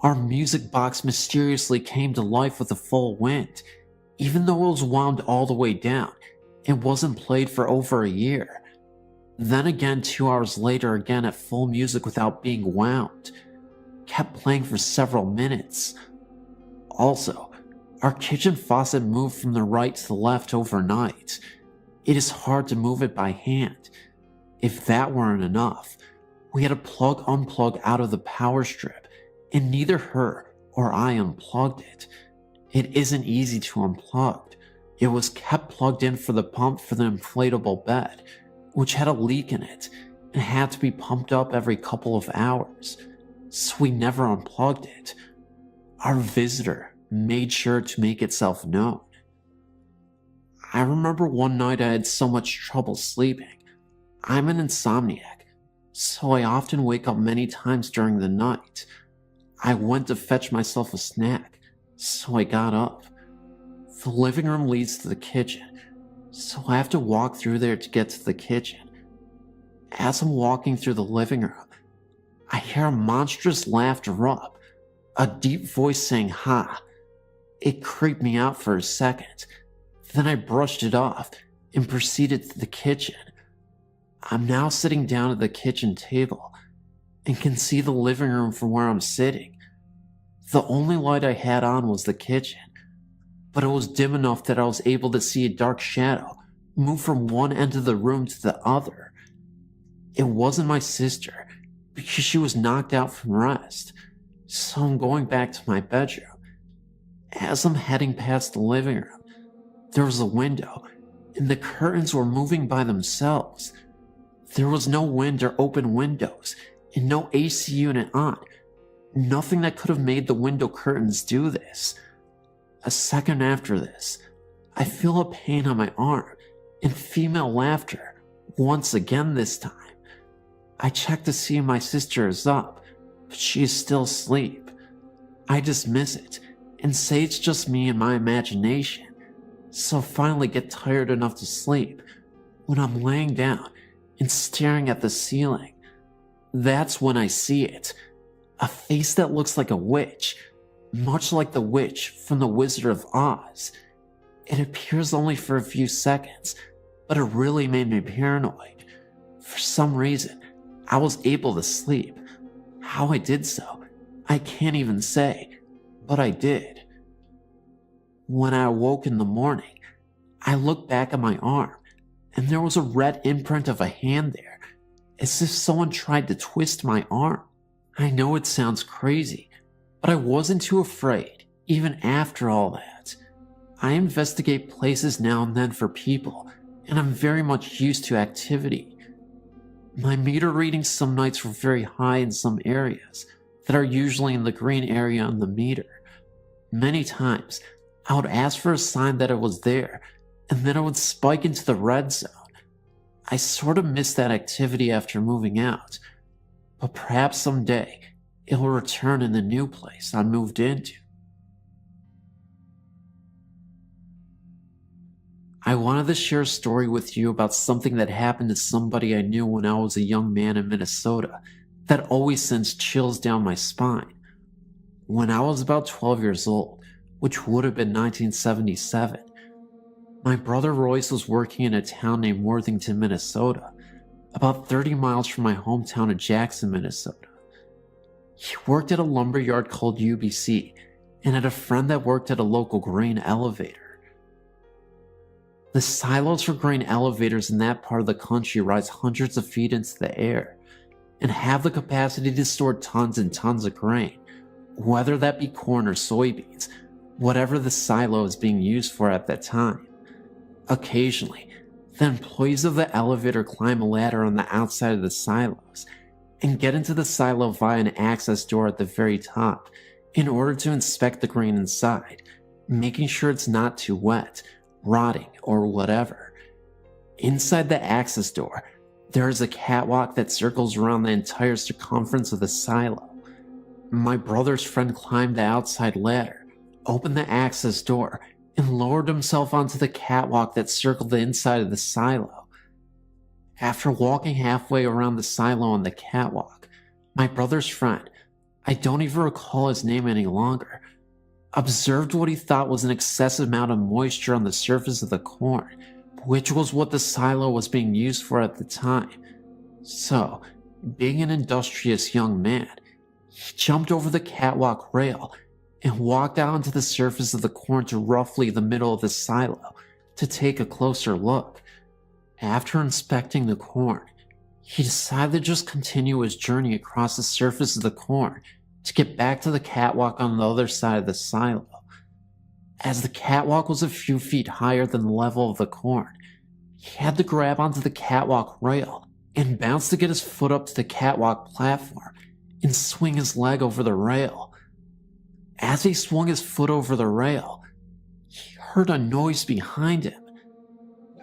Our music box mysteriously came to life with a full wind. Even though it was wound all the way down, it wasn't played for over a year. Then again 2 hours later, again at full music without being wound. Kept playing for several minutes. Also, our kitchen faucet moved from the right to the left overnight. It is hard to move it by hand. If that weren't enough, we had to unplug out of the power strip, and neither her or I unplugged it. It isn't easy to unplug. It was kept plugged in for the pump for the inflatable bed, which had a leak in it and had to be pumped up every couple of hours, so we never unplugged it. Our visitor made sure to make itself known. I remember one night I had so much trouble sleeping. I'm an insomniac, so I often wake up many times during the night. I went to fetch myself a snack, so I got up. The living room leads to the kitchen, so I have to walk through there to get to the kitchen. As I'm walking through the living room, I hear a monstrous laughter erupt, a deep voice saying "ha." It creeped me out for a second. Then I brushed it off and proceeded to the kitchen. I'm now sitting down at the kitchen table and can see the living room from where I'm sitting. The only light I had on was the kitchen, but it was dim enough that I was able to see a dark shadow move from one end of the room to the other. It wasn't my sister, because she was knocked out from rest, so I'm going back to my bedroom. As I'm heading past the living room, there was a window, and the curtains were moving by themselves. There was no wind or open windows, and no AC unit on. Nothing that could have made the window curtains do this. A second after this, I feel a pain on my arm, and female laughter, once again this time. I check to see if my sister is up, but she is still asleep. I dismiss it, and say it's just me and my imagination, so finally get tired enough to sleep when I'm laying down and staring at the ceiling. That's when I see it. A face that looks like a witch, much like the witch from The Wizard of Oz. It appears only for a few seconds, but it really made me paranoid. For some reason, I was able to sleep. How I did so, I can't even say, but I did. When I awoke in the morning, I looked back at my arm, and there was a red imprint of a hand there, as if someone tried to twist my arm. I know it sounds crazy, but I wasn't too afraid, even after all that. I investigate places now and then for people, and I'm very much used to activity. My meter readings some nights were very high in some areas that are usually in the green area on the meter. Many times, I would ask for a sign that it was there, and then it would spike into the red zone. I sort of missed that activity after moving out, but perhaps someday it will return in the new place I moved into. I wanted to share a story with you about something that happened to somebody I knew when I was a young man in Minnesota that always sends chills down my spine. When I was about 12 years old, which would have been 1977, my brother Royce was working in a town named Worthington, Minnesota, about 30 miles from my hometown of Jackson, Minnesota. He worked at a lumber yard called UBC and had a friend that worked at a local grain elevator. The silos for grain elevators in that part of the country rise hundreds of feet into the air and have the capacity to store tons and tons of grain, whether that be corn or soybeans, whatever the silo is being used for at that time. Occasionally, the employees of the elevator climb a ladder on the outside of the silos and get into the silo via an access door at the very top in order to inspect the grain inside, making sure it's not too wet, rotting, or whatever. Inside the access door, there is a catwalk that circles around the entire circumference of the silo. My brother's friend climbed the outside ladder, opened the access door, and lowered himself onto the catwalk that circled the inside of the silo. After walking halfway around the silo on the catwalk, my brother's friend, I don't even recall his name any longer, observed what he thought was an excessive amount of moisture on the surface of the corn, which was what the silo was being used for at the time. So, being an industrious young man, he jumped over the catwalk rail and walked out onto the surface of the corn to roughly the middle of the silo to take a closer look. After inspecting the corn, he decided to just continue his journey across the surface of the corn to get back to the catwalk on the other side of the silo. As the catwalk was a few feet higher than the level of the corn, he had to grab onto the catwalk rail and bounce to get his foot up to the catwalk platform and swing his leg over the rail. As he swung his foot over the rail, he heard a noise behind him.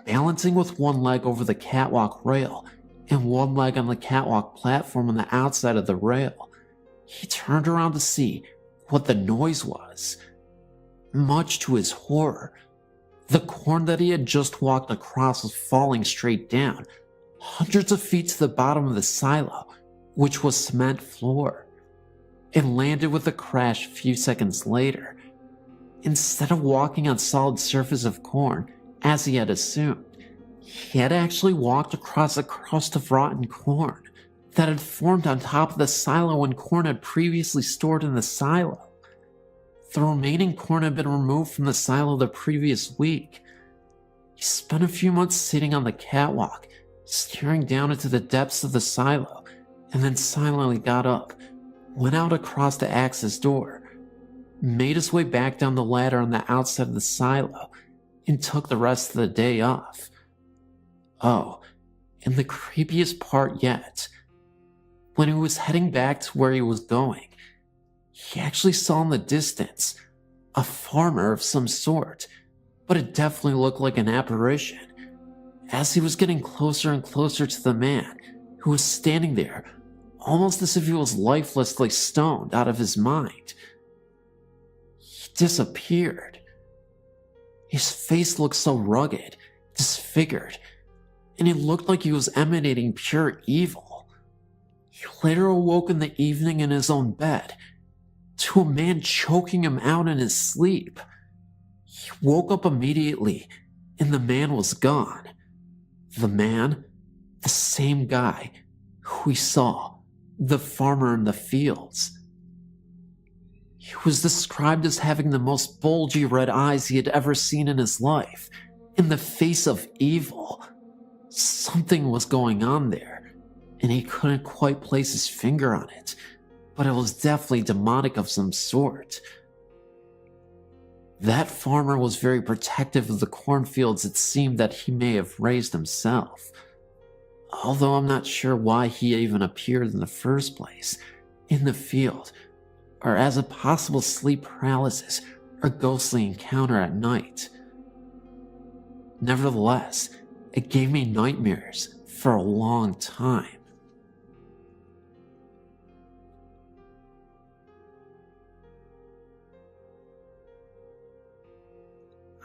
Balancing with one leg over the catwalk rail and one leg on the catwalk platform on the outside of the rail, he turned around to see what the noise was. Much to his horror, the corn that he had just walked across was falling straight down, hundreds of feet to the bottom of the silo, which was cement floor. It landed with a crash a few seconds later. Instead of walking on solid surface of corn, as he had assumed, he had actually walked across a crust of rotten corn that had formed on top of the silo when corn had previously stored in the silo. The remaining corn had been removed from the silo the previous week. He spent a few months sitting on the catwalk, staring down into the depths of the silo, and then silently got up, went out across the access door, made his way back down the ladder on the outside of the silo, and took the rest of the day off. Oh, and the creepiest part yet, when he was heading back to where he was going, he actually saw in the distance a farmer of some sort, but it definitely looked like an apparition. As he was getting closer and closer to the man who was standing there, almost as if he was lifelessly stoned out of his mind, he disappeared. His face looked so rugged, disfigured, and it looked like he was emanating pure evil. He later awoke in the evening in his own bed to a man choking him out in his sleep. He woke up immediately, and the man was gone. The man, the same guy who he saw, the farmer in the fields. He was described as having the most bulgy red eyes he had ever seen in his life, in the face of evil. Something was going on there, and he couldn't quite place his finger on it, but it was definitely demonic of some sort. That farmer was very protective of the cornfields it seemed that he may have raised himself, although I'm not sure why he even appeared in the first place, in the field, or as a possible sleep paralysis or ghostly encounter at night. Nevertheless, it gave me nightmares for a long time.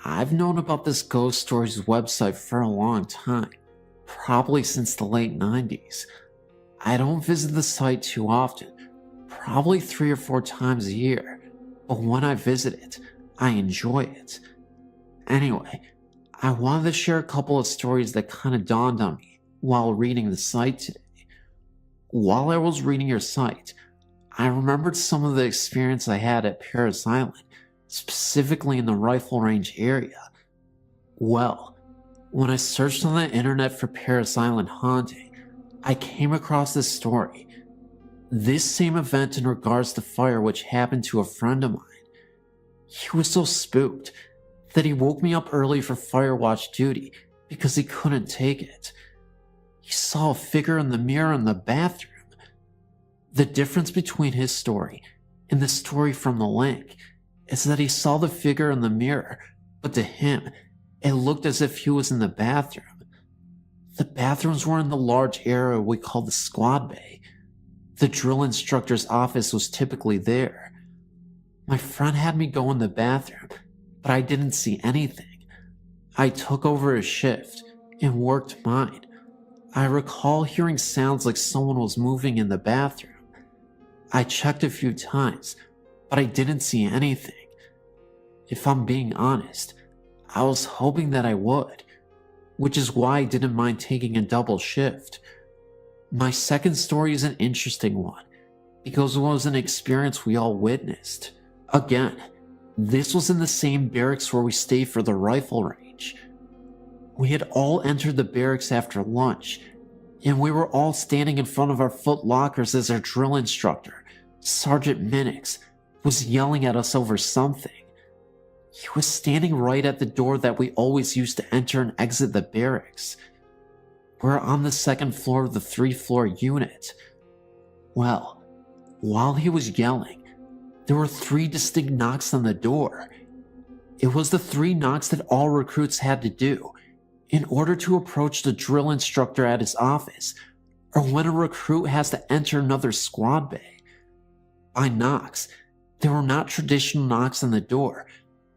I've known about this Ghost Stories website for a long time, probably since the late 90s. I don't visit the site too often, probably 3 or 4 times a year, but when I visit it, I enjoy it. Anyway, I wanted to share a couple of stories that kind of dawned on me while reading the site today. While I was reading your site, I remembered some of the experience I had at Paris Island, specifically in the rifle range area. Well, when I searched on the internet for Paris Island haunting, I came across this story. This same event in regards to fire which happened to a friend of mine. He was so spooked that he woke me up early for fire watch duty because he couldn't take it. He saw a figure in the mirror in the bathroom. The difference between his story and the story from the link is that he saw the figure in the mirror, but to him, it looked as if he was in the bathroom. The bathrooms were in the large area we call the squad bay. The drill instructor's office was typically there. My friend had me go in the bathroom, but I didn't see anything. I took over his shift and worked mine. I recall hearing sounds like someone was moving in the bathroom. I checked a few times, but I didn't see anything. If I'm being honest, I was hoping that I would, which is why I didn't mind taking a double shift. My second story is an interesting one, because it was an experience we all witnessed. Again, this was in the same barracks where we stayed for the rifle range. We had all entered the barracks after lunch, and we were all standing in front of our foot lockers as our drill instructor, Sergeant Minix, was yelling at us over something. He was standing right at the door that we always used to enter and exit the barracks. We're on the second floor of the 3-floor unit. Well, while he was yelling, there were 3 distinct knocks on the door. It was the 3 knocks that all recruits had to do in order to approach the drill instructor at his office, or when a recruit has to enter another squad bay. By knocks, they were not traditional knocks on the door,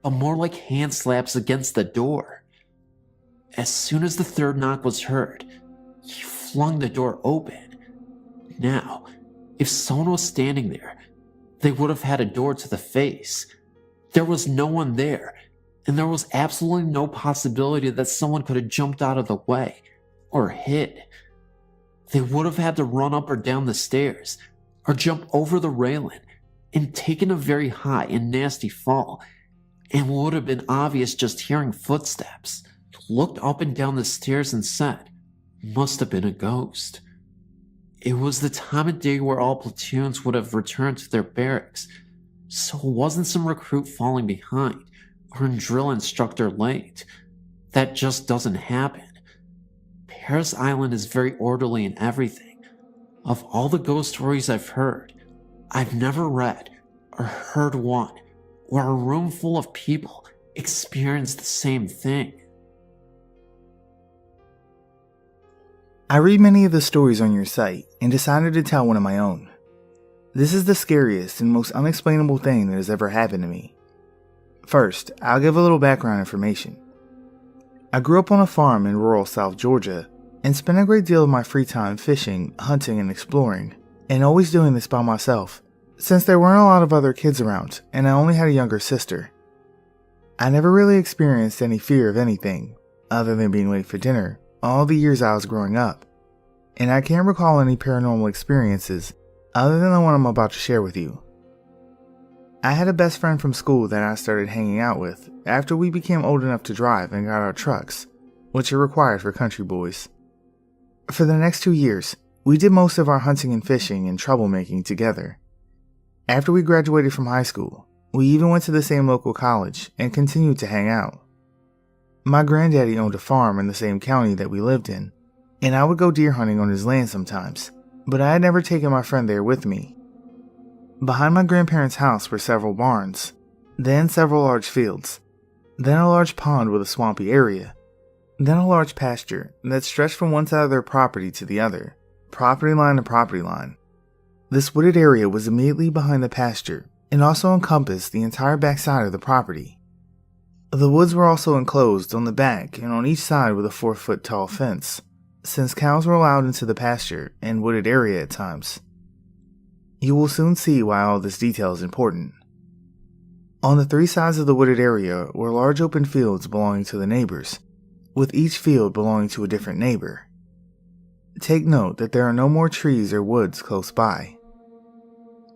but more like hand slaps against the door. As soon as the 3rd knock was heard, he flung the door open. Now, if someone was standing there, they would have had a door to the face. There was no one there, and there was absolutely no possibility that someone could have jumped out of the way or hid. They would have had to run up or down the stairs, or jump over the railing and taken a very high and nasty fall, and would have been obvious just hearing footsteps. Looked up and down the stairs and said, "Must have been a ghost." It was the time of day where all platoons would have returned to their barracks, so it wasn't some recruit falling behind or a drill instructor late. That just doesn't happen. Paris Island is very orderly in everything. Of all the ghost stories I've heard, I've never read or heard one where a room full of people experienced the same thing. I read many of the stories on your site and decided to tell one of my own. This is the scariest and most unexplainable thing that has ever happened to me. First, I'll give a little background information. I grew up on a farm in rural South Georgia and spent a great deal of my free time fishing, hunting, and exploring, and always doing this by myself, since there weren't a lot of other kids around and I only had a younger sister. I never really experienced any fear of anything, other than being late for dinner, all the years I was growing up, and I can't recall any paranormal experiences other than the one I'm about to share with you. I had a best friend from school that I started hanging out with after we became old enough to drive and got our trucks, which are required for country boys. For the next 2 years, we did most of our hunting and fishing and troublemaking together. After we graduated from high school, we even went to the same local college and continued to hang out. My granddaddy owned a farm in the same county that we lived in, and I would go deer hunting on his land sometimes, but I had never taken my friend there with me. Behind my grandparents' house were several barns, then several large fields, then a large pond with a swampy area, then a large pasture that stretched from one side of their property to the other, property line to property line. This wooded area was immediately behind the pasture and also encompassed the entire backside of the property. The woods were also enclosed on the back and on each side with a 4-foot tall fence, since cows were allowed into the pasture and wooded area at times. You will soon see why all this detail is important. On the 3 sides of the wooded area were large open fields belonging to the neighbors, with each field belonging to a different neighbor. Take note that there are no more trees or woods close by.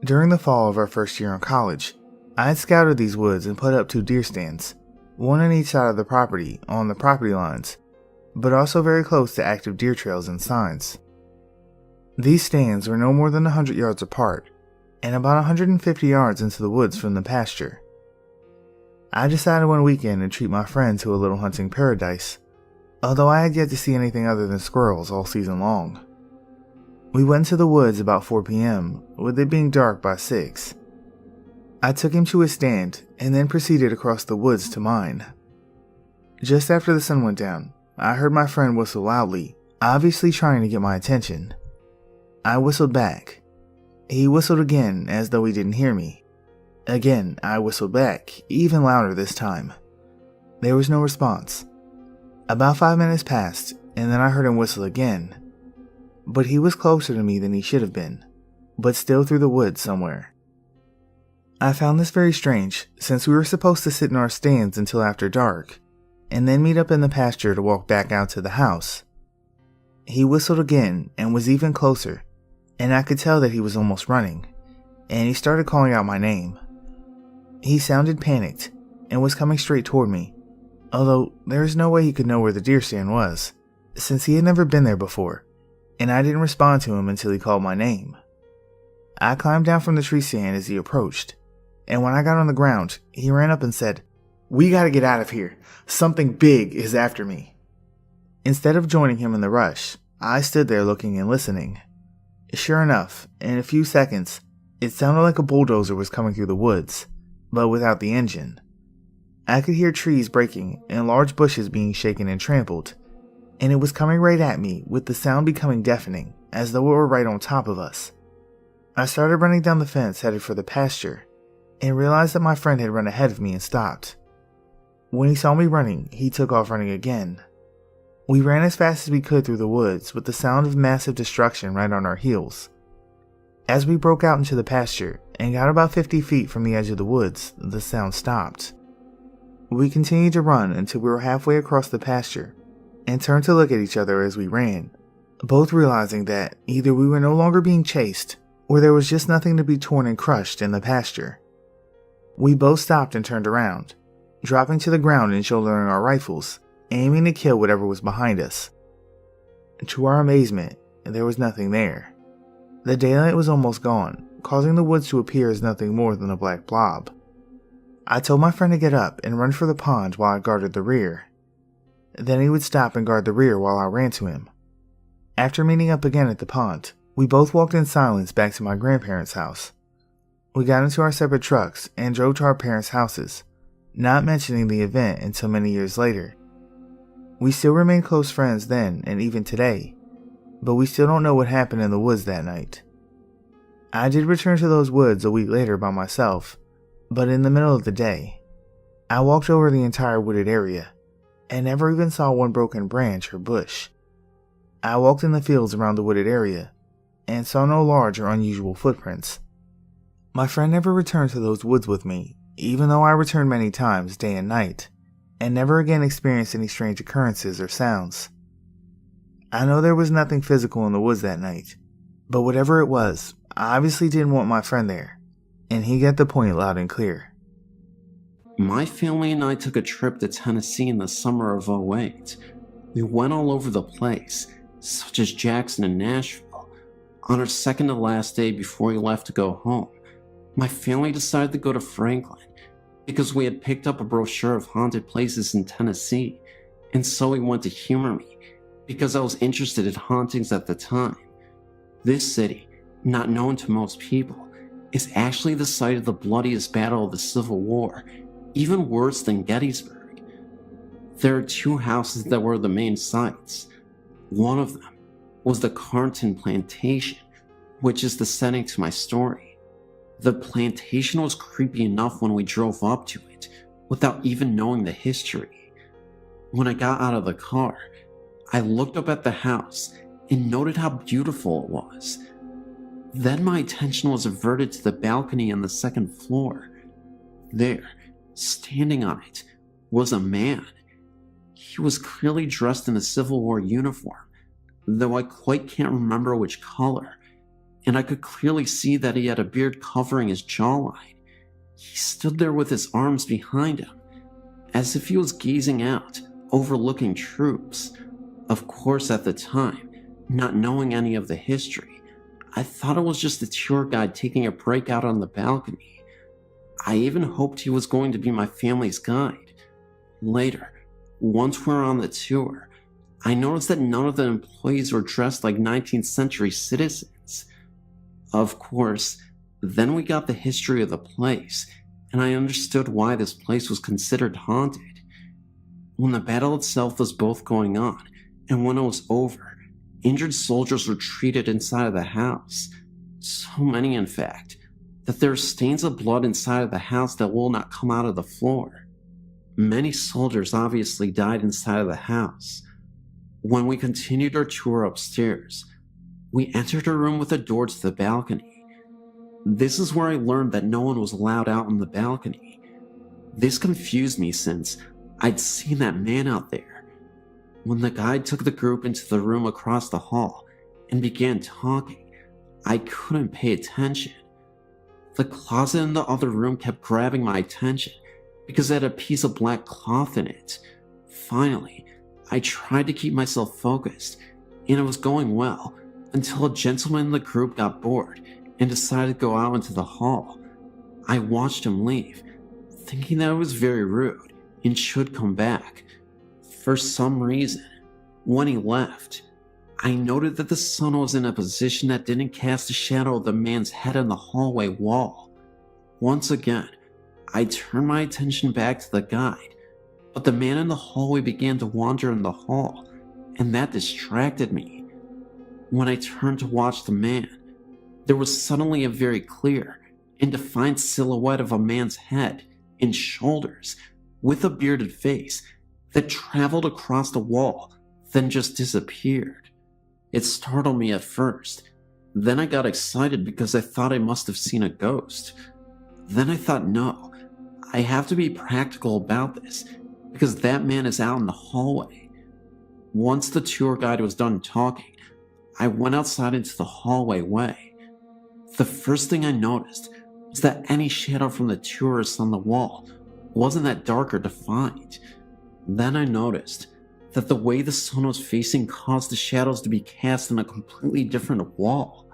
During the fall of our first year in college, I had scouted these woods and put up 2 deer stands, one on each side of the property on the property lines, but also very close to active deer trails and signs. These stands were no more than 100 yards apart, and about 150 yards into the woods from the pasture. I decided one weekend to treat my friend to a little hunting paradise, although I had yet to see anything other than squirrels all season long. We went to the woods about 4 p.m., with it being dark by 6. I took him to his stand and then proceeded across the woods to mine. Just after the sun went down, I heard my friend whistle loudly, obviously trying to get my attention. I whistled back. He whistled again as though he didn't hear me. Again, I whistled back, even louder this time. There was no response. About 5 minutes passed, and then I heard him whistle again. But he was closer to me than he should have been, but still through the woods somewhere. I found this very strange, since we were supposed to sit in our stands until after dark, and then meet up in the pasture to walk back out to the house. He whistled again and was even closer, and I could tell that he was almost running, and he started calling out my name. He sounded panicked and was coming straight toward me, although there is no way he could know where the deer stand was, since he had never been there before, and I didn't respond to him until he called my name. I climbed down from the tree stand as he approached, and when I got on the ground, he ran up and said, "We gotta get out of here. Something big is after me." Instead of joining him in the rush, I stood there looking and listening. Sure enough, in a few seconds, it sounded like a bulldozer was coming through the woods, but without the engine. I could hear trees breaking and large bushes being shaken and trampled, and it was coming right at me, with the sound becoming deafening, as though it were right on top of us. I started running down the fence headed for the pasture, and realized that my friend had run ahead of me and stopped. When he saw me running, he took off running again. We ran as fast as we could through the woods, with the sound of massive destruction right on our heels. As we broke out into the pasture and got about 50 feet from the edge of the woods, the sound stopped. We continued to run until we were halfway across the pasture and turned to look at each other as we ran, both realizing that either we were no longer being chased or there was just nothing to be torn and crushed in the pasture. We both stopped and turned around, dropping to the ground and shouldering our rifles, aiming to kill whatever was behind us. To our amazement, there was nothing there. The daylight was almost gone, causing the woods to appear as nothing more than a black blob. I told my friend to get up and run for the pond while I guarded the rear. Then he would stop and guard the rear while I ran to him. After meeting up again at the pond, we both walked in silence back to my grandparents' house. We got into our separate trucks and drove to our parents' houses, not mentioning the event until many years later. We still remain close friends then and even today, but we still don't know what happened in the woods that night. I did return to those woods a week later by myself, but in the middle of the day, I walked over the entire wooded area and never even saw one broken branch or bush. I walked in the fields around the wooded area and saw no large or unusual footprints. My friend never returned to those woods with me, even though I returned many times day and night, and never again experienced any strange occurrences or sounds. I know there was nothing physical in the woods that night, but whatever it was, I obviously didn't want my friend there, and he got the point loud and clear. My family and I took a trip to Tennessee in the summer of '08. We went all over the place, such as Jackson and Nashville. On our second to last day before we left to go home, my family decided to go to Franklin because we had picked up a brochure of haunted places in Tennessee, and so he went to humor me because I was interested in hauntings at the time. This city, not known to most people, is actually the site of the bloodiest battle of the Civil War, even worse than Gettysburg. There are 2 houses that were the main sites. One of them was the Carnton Plantation, which is the setting to my story. The plantation was creepy enough when we drove up to it, without even knowing the history. When I got out of the car, I looked up at the house and noted how beautiful it was. Then my attention was averted to the balcony on the second floor. There, standing on it, was a man. He was clearly dressed in a Civil War uniform, though I quite can't remember which color, and I could clearly see that he had a beard covering his jawline. He stood there with his arms behind him, as if he was gazing out, overlooking troops. Of course, at the time, not knowing any of the history, I thought it was just a tour guide taking a break out on the balcony. I even hoped he was going to be my family's guide. Later, once we were on the tour, I noticed that none of the employees were dressed like 19th century citizens. Of course, then we got the history of the place, and I understood why this place was considered haunted. When the battle itself was both going on, and when it was over, injured soldiers were treated inside of the house. So many, in fact, that there are stains of blood inside of the house that will not come out of the floor. Many soldiers obviously died inside of the house. When we continued our tour upstairs, we entered a room with a door to the balcony. This is where I learned that no one was allowed out on the balcony. This confused me since I'd seen that man out there. When the guide took the group into the room across the hall and began talking, I couldn't pay attention. The closet in the other room kept grabbing my attention because it had a piece of black cloth in it. Finally, I tried to keep myself focused, and it was going well until a gentleman in the group got bored and decided to go out into the hall. I watched him leave, thinking that it was very rude and should come back. For some reason, when he left, I noted that the sun was in a position that didn't cast a shadow of the man's head on the hallway wall. Once again, I turned my attention back to the guide, but the man in the hallway began to wander in the hall, and that distracted me. When I turned to watch the man, there was suddenly a very clear and defined silhouette of a man's head and shoulders with a bearded face that traveled across the wall, then just disappeared. It startled me at first. Then I got excited because I thought I must have seen a ghost. Then I thought, no, I have to be practical about this because that man is out in the hallway. Once the tour guide was done talking, I went outside into the hallway way. The first thing I noticed was that any shadow from the tourists on the wall wasn't that dark or defined. Then I noticed that the way the sun was facing caused the shadows to be cast on a completely different wall.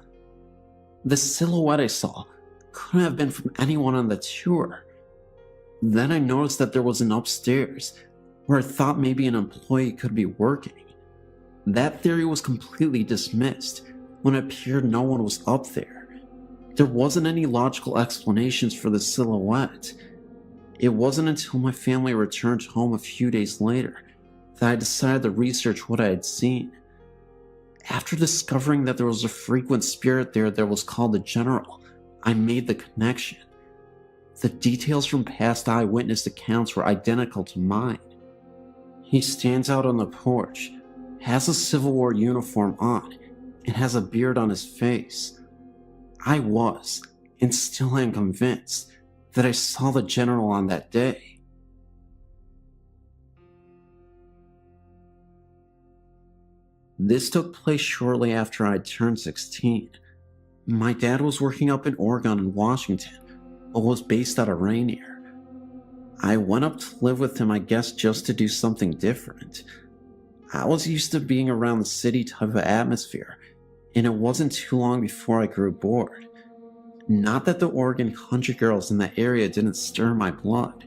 The silhouette I saw couldn't have been from anyone on the tour. Then I noticed that there was an upstairs where I thought maybe an employee could be working. That theory was completely dismissed when it appeared no one was up there. There wasn't any logical explanations for the silhouette. It wasn't until my family returned home a few days later that I decided to research what I had seen. After discovering that there was a frequent spirit there that was called the General, I made the connection. The details from past eyewitness accounts were identical to mine. He stands out on the porch, has a Civil War uniform on, and has a beard on his face. I was, and still am convinced, that I saw the General on that day. This took place shortly after I turned 16. My dad was working up in Oregon and Washington, but was based out of Rainier. I went up to live with him, I guess just to do something different. I was used to being around the city type of atmosphere, and it wasn't too long before I grew bored. Not that the Oregon country girls in that area didn't stir my blood.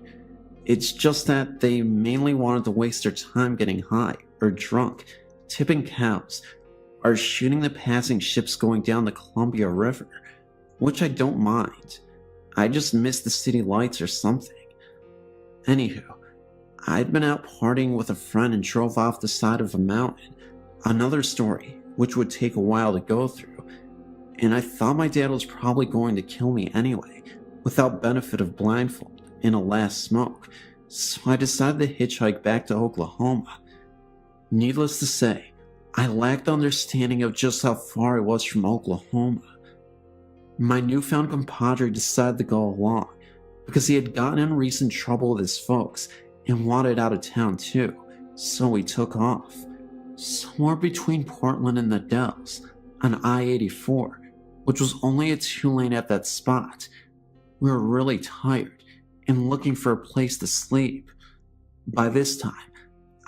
It's just that they mainly wanted to waste their time getting high or drunk, tipping cows, or shooting the passing ships going down the Columbia River, which I don't mind. I just miss the city lights or something. Anywho, I'd been out partying with a friend and drove off the side of a mountain, another story which would take a while to go through, and I thought my dad was probably going to kill me anyway, without benefit of blindfold and a last smoke, so I decided to hitchhike back to Oklahoma. Needless to say, I lacked understanding of just how far it was from Oklahoma. My newfound compadre decided to go along because he had gotten in recent trouble with his folks and wanted out of town too, so we took off. Somewhere between Portland and the Dells, on I-84, which was only a 2-lane at that spot. We were really tired and looking for a place to sleep. By this time,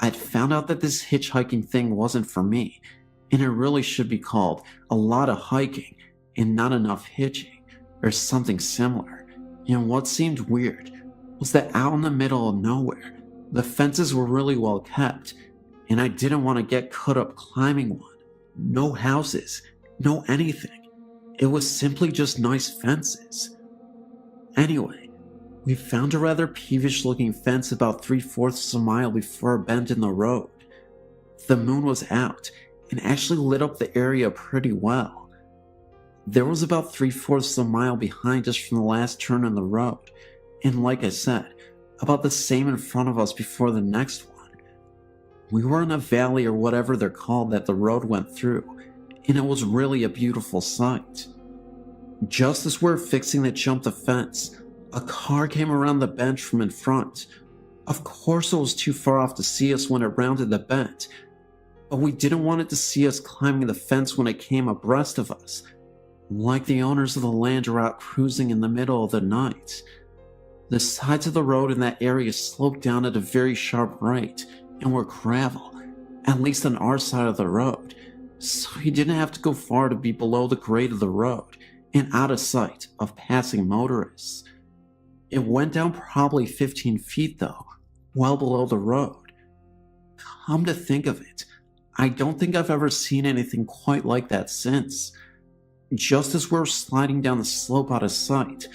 I'd found out that this hitchhiking thing wasn't for me, and it really should be called a lot of hiking and not enough hitching, or something similar. And what seemed weird was that out in the middle of nowhere, the fences were really well kept, and I didn't want to get caught up climbing one. No houses, no anything. It was simply just nice fences. Anyway, we found a rather peevish looking fence about 3/4 of a mile before a bend in the road. The moon was out and actually lit up the area pretty well. There was about 3/4 of a mile behind us from the last turn in the road, and like I said, about the same in front of us before the next one. We were in a valley or whatever they're called that the road went through, and it was really a beautiful sight. Just as we were fixing to jump the fence, a car came around the bend from in front. Of course it was too far off to see us when it rounded the bend, but we didn't want it to see us climbing the fence when it came abreast of us, like the owners of the land are out cruising in the middle of the night. The sides of the road in that area sloped down at a very sharp right and were gravel, at least on our side of the road, so you didn't have to go far to be below the grade of the road and out of sight of passing motorists. It went down probably 15 feet though, well below the road. Come to think of it, I don't think I've ever seen anything quite like that since. Just as we were sliding down the slope out of sight,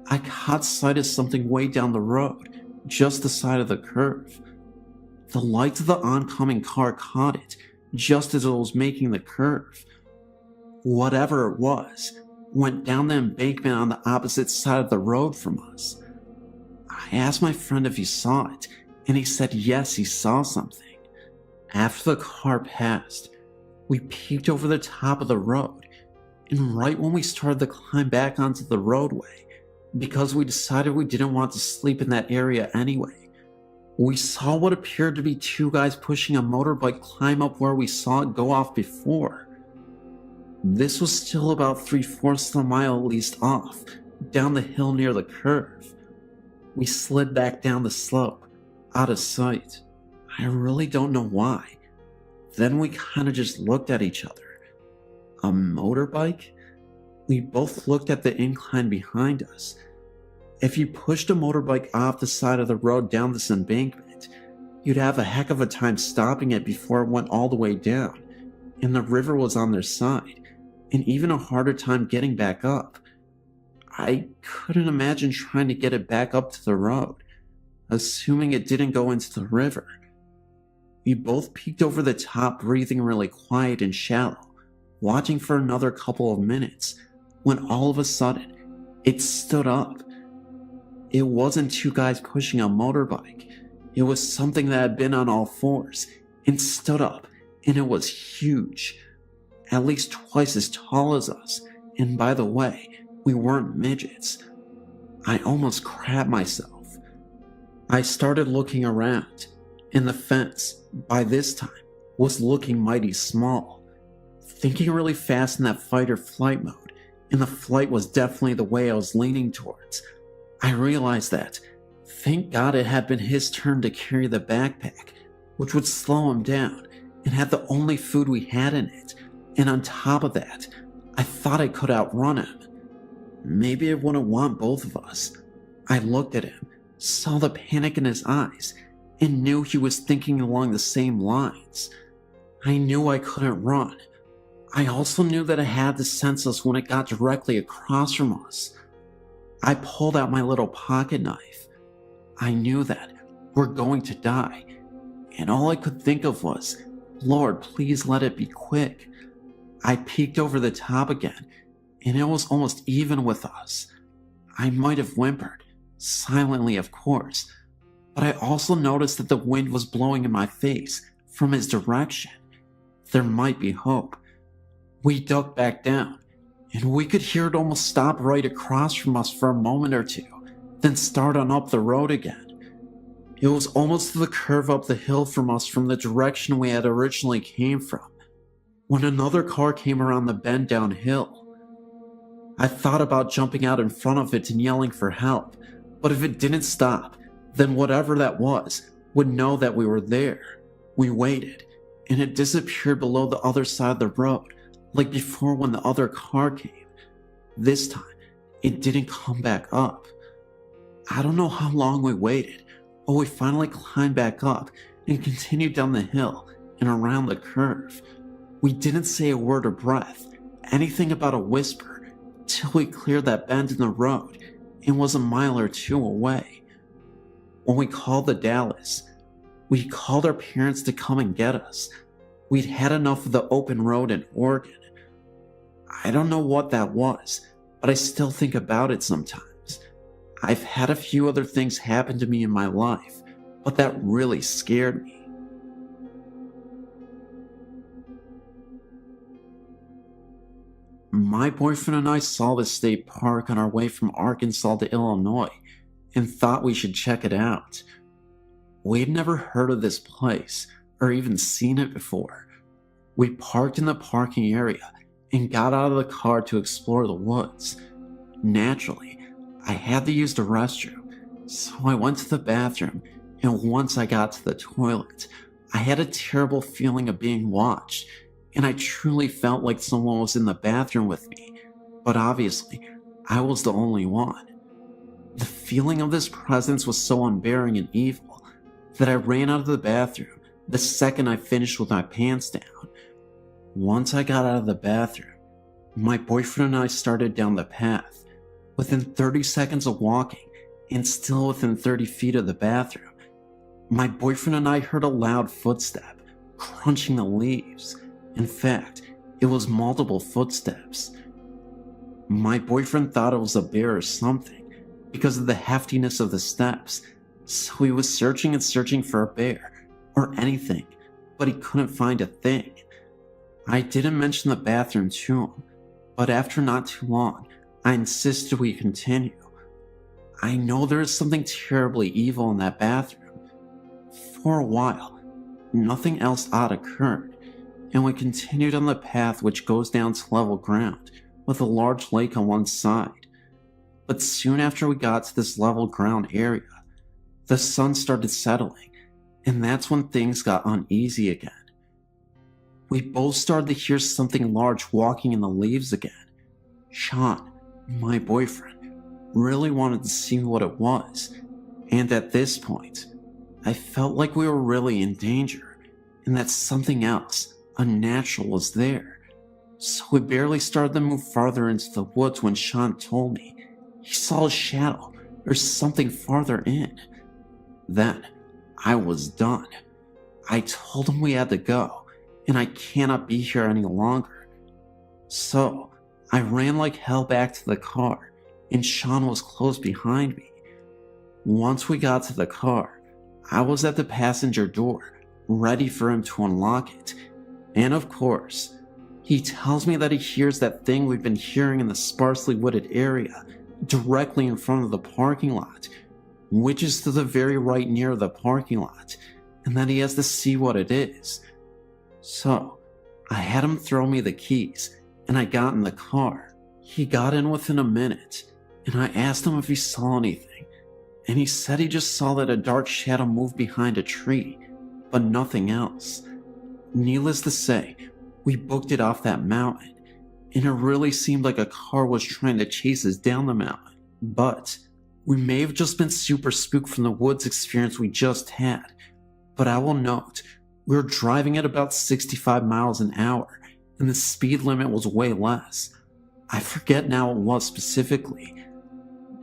I caught sight of something way down the road, just the side of the curve. The lights of the oncoming car caught it, just as it was making the curve. Whatever it was, went down the embankment on the opposite side of the road from us. I asked my friend if he saw it, and he said yes, he saw something. After the car passed, we peeked over the top of the road, and right when we started to climb back onto the roadway, because we decided we didn't want to sleep in that area anyway, we saw what appeared to be 2 guys pushing a motorbike climb up where we saw it go off before. This was still about 3/4 of a mile at least off, down the hill near the curve. We slid back down the slope, out of sight. I really don't know why. Then we kinda just looked at each other. A motorbike? We both looked at the incline behind us. If you pushed a motorbike off the side of the road down this embankment, you'd have a heck of a time stopping it before it went all the way down, and the river was on their side, and even a harder time getting back up. I couldn't imagine trying to get it back up to the road, assuming it didn't go into the river. We both peeked over the top, breathing really quiet and shallow, watching for another couple of minutes, when all of a sudden, it stood up. It wasn't 2 guys pushing a motorbike. It was something that had been on all fours and stood up, and it was huge. At least twice as tall as us, and by the way, we weren't midgets. I almost crapped myself. I started looking around, and the fence, by this time, was looking mighty small. Thinking really fast in that fight or flight mode, and the flight was definitely the way I was leaning towards, I realized that, thank God it had been his turn to carry the backpack, which would slow him down, and had the only food we had in it, and on top of that, I thought I could outrun him. Maybe it wouldn't want both of us. I looked at him, saw the panic in his eyes, and knew he was thinking along the same lines. I knew I couldn't run. I also knew that I had to sense us when it got directly across from us. I pulled out my little pocket knife. I knew that we're going to die, and all I could think of was, Lord, please let it be quick. I peeked over the top again, and it was almost even with us. I might have whimpered, silently of course, but I also noticed that the wind was blowing in my face from his direction. There might be hope. We ducked back down, and we could hear it almost stop right across from us for a moment or two, then start on up the road again. It was almost the curve up the hill from us from the direction we had originally came from, when another car came around the bend downhill. I thought about jumping out in front of it and yelling for help, but if it didn't stop, then whatever that was would know that we were there. We waited, and it disappeared below the other side of the road, like before when the other car came. This time, it didn't come back up. I don't know how long we waited, but we finally climbed back up and continued down the hill and around the curve. We didn't say a word or breath, anything about a whisper, till we cleared that bend in the road and was a mile or two away. When we called the Dallas, we called our parents to come and get us. We'd had enough of the open road in Oregon. I don't know what that was, but I still think about it sometimes. I've had a few other things happen to me in my life, but that really scared me. My boyfriend and I saw this state park on our way from Arkansas to Illinois and thought we should check it out. We'd never heard of this place or even seen it before. We parked in the parking area and got out of the car to explore the woods. Naturally, I had to use the restroom, so I went to the bathroom, and once I got to the toilet, I had a terrible feeling of being watched, and I truly felt like someone was in the bathroom with me, but obviously, I was the only one. The feeling of this presence was so unbearing and evil that I ran out of the bathroom the second I finished with my pants down. Once I got out of the bathroom, my boyfriend and I started down the path. Within 30 seconds of walking, and still within 30 feet of the bathroom, my boyfriend and I heard a loud footstep, crunching the leaves. In fact, it was multiple footsteps. My boyfriend thought it was a bear or something, because of the heftiness of the steps, so he was searching and searching for a bear, or anything, but he couldn't find a thing. I didn't mention the bathroom to him, but after not too long, I insisted we continue. I know there is something terribly evil in that bathroom. For a while, nothing else odd occurred, and we continued on the path which goes down to level ground, with a large lake on one side. But soon after we got to this level ground area, the sun started settling, and that's when things got uneasy again. We both started to hear something large walking in the leaves again. Sean, my boyfriend, really wanted to see what it was, and at this point, I felt like we were really in danger, and that something else, unnatural, was there. So we barely started to move farther into the woods when Sean told me he saw a shadow or something farther in. Then, I was done. I told him we had to go, and I cannot be here any longer. So, I ran like hell back to the car, and Sean was close behind me. Once we got to the car, I was at the passenger door, ready for him to unlock it. And of course, he tells me that he hears that thing we've been hearing in the sparsely wooded area, directly in front of the parking lot, which is to the very right near the parking lot, and that he has to see what it is. So, I had him throw me the keys, and I got in the car. He got in within a minute, and I asked him if he saw anything, and he said he just saw that a dark shadow moved behind a tree, but nothing else. Needless to say, we booked it off that mountain, and it really seemed like a car was trying to chase us down the mountain. But we may have just been super spooked from the woods experience we just had. But I will note, we were driving at about 65 miles an hour, and the speed limit was way less. I forget now what it was specifically,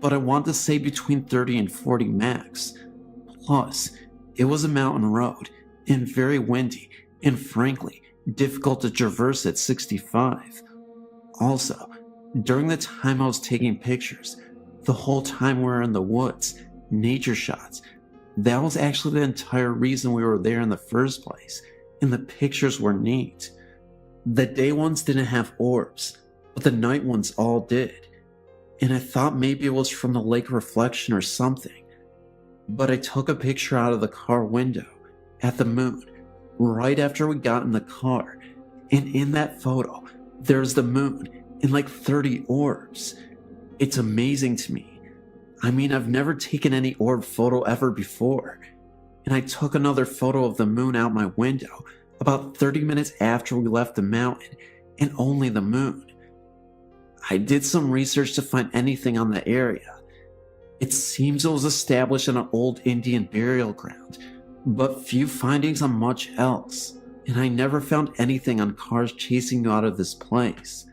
but I want to say between 30 and 40 max. Plus, it was a mountain road, and very windy, and frankly, difficult to traverse at 65. Also, during the time I was taking pictures, the whole time we were in the woods, nature shots, That was actually the entire reason we were there in the first place, and the pictures were neat. The day ones didn't have orbs, but the night ones all did, and I thought maybe it was from the lake reflection or something. But I took a picture out of the car window at the moon right after we got in the car, and in that photo, there's the moon in like 30 orbs. It's amazing to me. I mean, I've never taken any orb photo ever before, and I took another photo of the moon out my window about 30 minutes after we left the mountain, and only the moon. I did some research to find anything on the area. It seems it was established on an old Indian burial ground, but few findings on much else, and I never found anything on cars chasing you out of this place.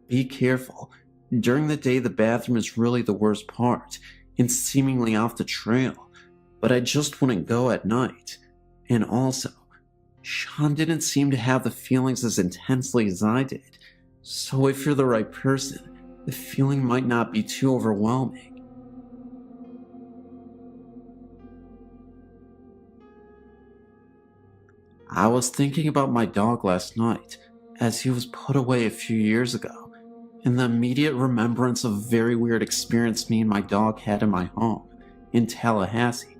Be careful. During the day, the bathroom is really the worst part, and seemingly off the trail, but I just wouldn't go at night. And also, Sean didn't seem to have the feelings as intensely as I did, so if you're the right person, the feeling might not be too overwhelming. I was thinking about my dog last night, as he was put away a few years ago, and the immediate remembrance of a very weird experience me and my dog had in my home in Tallahassee.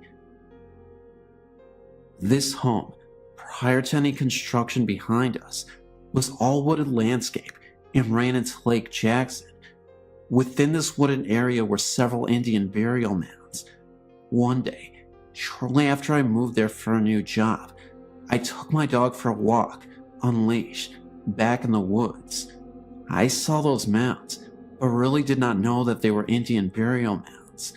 This home, prior to any construction behind us, was all wooded landscape and ran into Lake Jackson. Within this wooded area were several Indian burial mounds. One day, shortly after I moved there for a new job, I took my dog for a walk, unleashed, back in the woods. I saw those mounds, but really did not know that they were Indian burial mounds.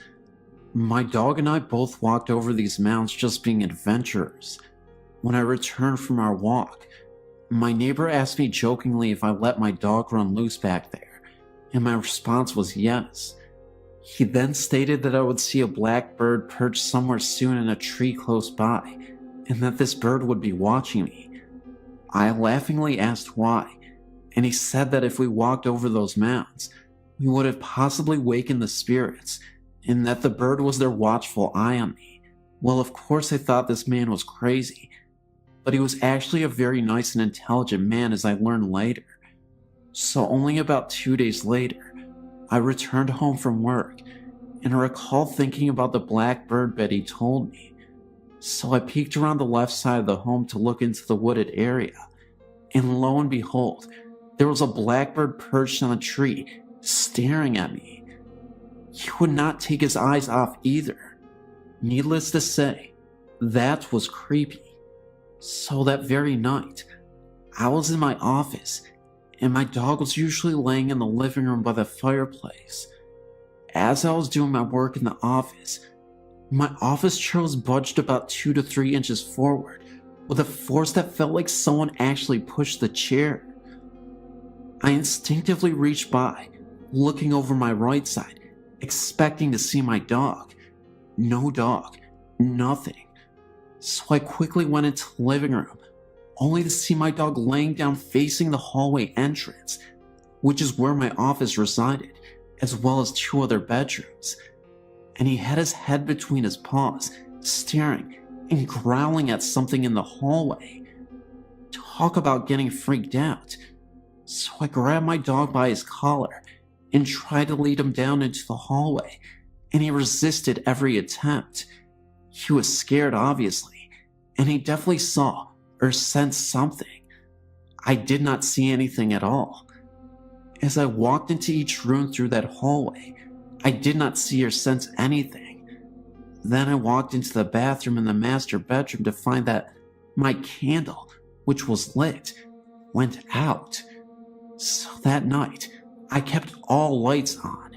My dog and I both walked over these mounds just being adventurers. When I returned from our walk, my neighbor asked me jokingly if I let my dog run loose back there, and my response was yes. He then stated that I would see a black bird perched somewhere soon in a tree close by, and that this bird would be watching me. I laughingly asked why, and he said that if we walked over those mounds, we would have possibly wakened the spirits, and that the bird was their watchful eye on me. Well, of course I thought this man was crazy, but he was actually a very nice and intelligent man, as I learned later. So only about 2 days later, I returned home from work, and I recall thinking about the black bird Betty told me. So I peeked around the left side of the home to look into the wooded area, and lo and behold, there was a blackbird perched on a tree, staring at me. He would not take his eyes off either. Needless to say, that was creepy. So that very night, I was in my office, and my dog was usually laying in the living room by the fireplace. As I was doing my work in the office, my office chair was budged about 2 to 3 inches forward, with a force that felt like someone actually pushed the chair. I instinctively reached by, looking over my right side, expecting to see my dog. No dog, nothing. So I quickly went into the living room, only to see my dog laying down facing the hallway entrance, which is where my office resided, as well as 2 other bedrooms. And he had his head between his paws, staring and growling at something in the hallway. Talk about getting freaked out. So I grabbed my dog by his collar and tried to lead him down into the hallway, and he resisted every attempt. He was scared, obviously, and he definitely saw or sensed something. I did not see anything at all. As I walked into each room through that hallway, I did not see or sense anything. Then I walked into the bathroom in the master bedroom to find that my candle, which was lit, went out. So that night, I kept all lights on.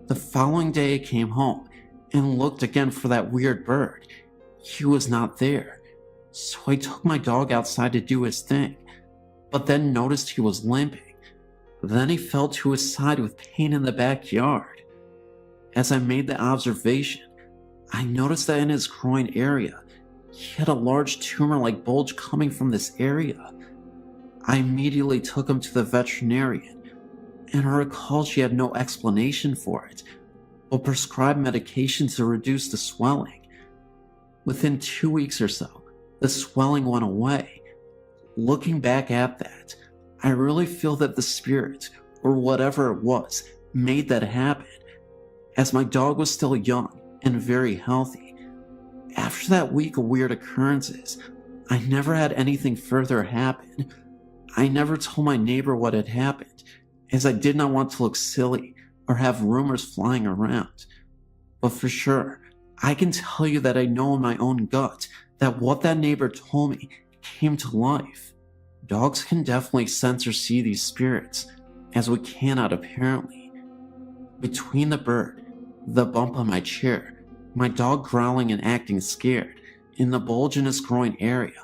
The following day I came home and looked again for that weird bird. He was not there. So I took my dog outside to do his thing, but then noticed he was limping. Then he fell to his side with pain in the backyard. As I made the observation, I noticed that in his groin area, he had a large tumor-like bulge coming from this area. I immediately took him to the veterinarian, and I recall she had no explanation for it, but prescribed medication to reduce the swelling. Within 2 weeks or so, the swelling went away. Looking back at that, I really feel that the spirit, or whatever it was, made that happen, as my dog was still young and very healthy. After that week of weird occurrences, I never had anything further happen. I never told my neighbor what had happened, as I did not want to look silly or have rumors flying around. But for sure, I can tell you that I know in my own gut that what that neighbor told me came to life. Dogs can definitely sense or see these spirits, as we cannot apparently. Between the bird, the bump on my chair, my dog growling and acting scared, and the bulge in his groin area,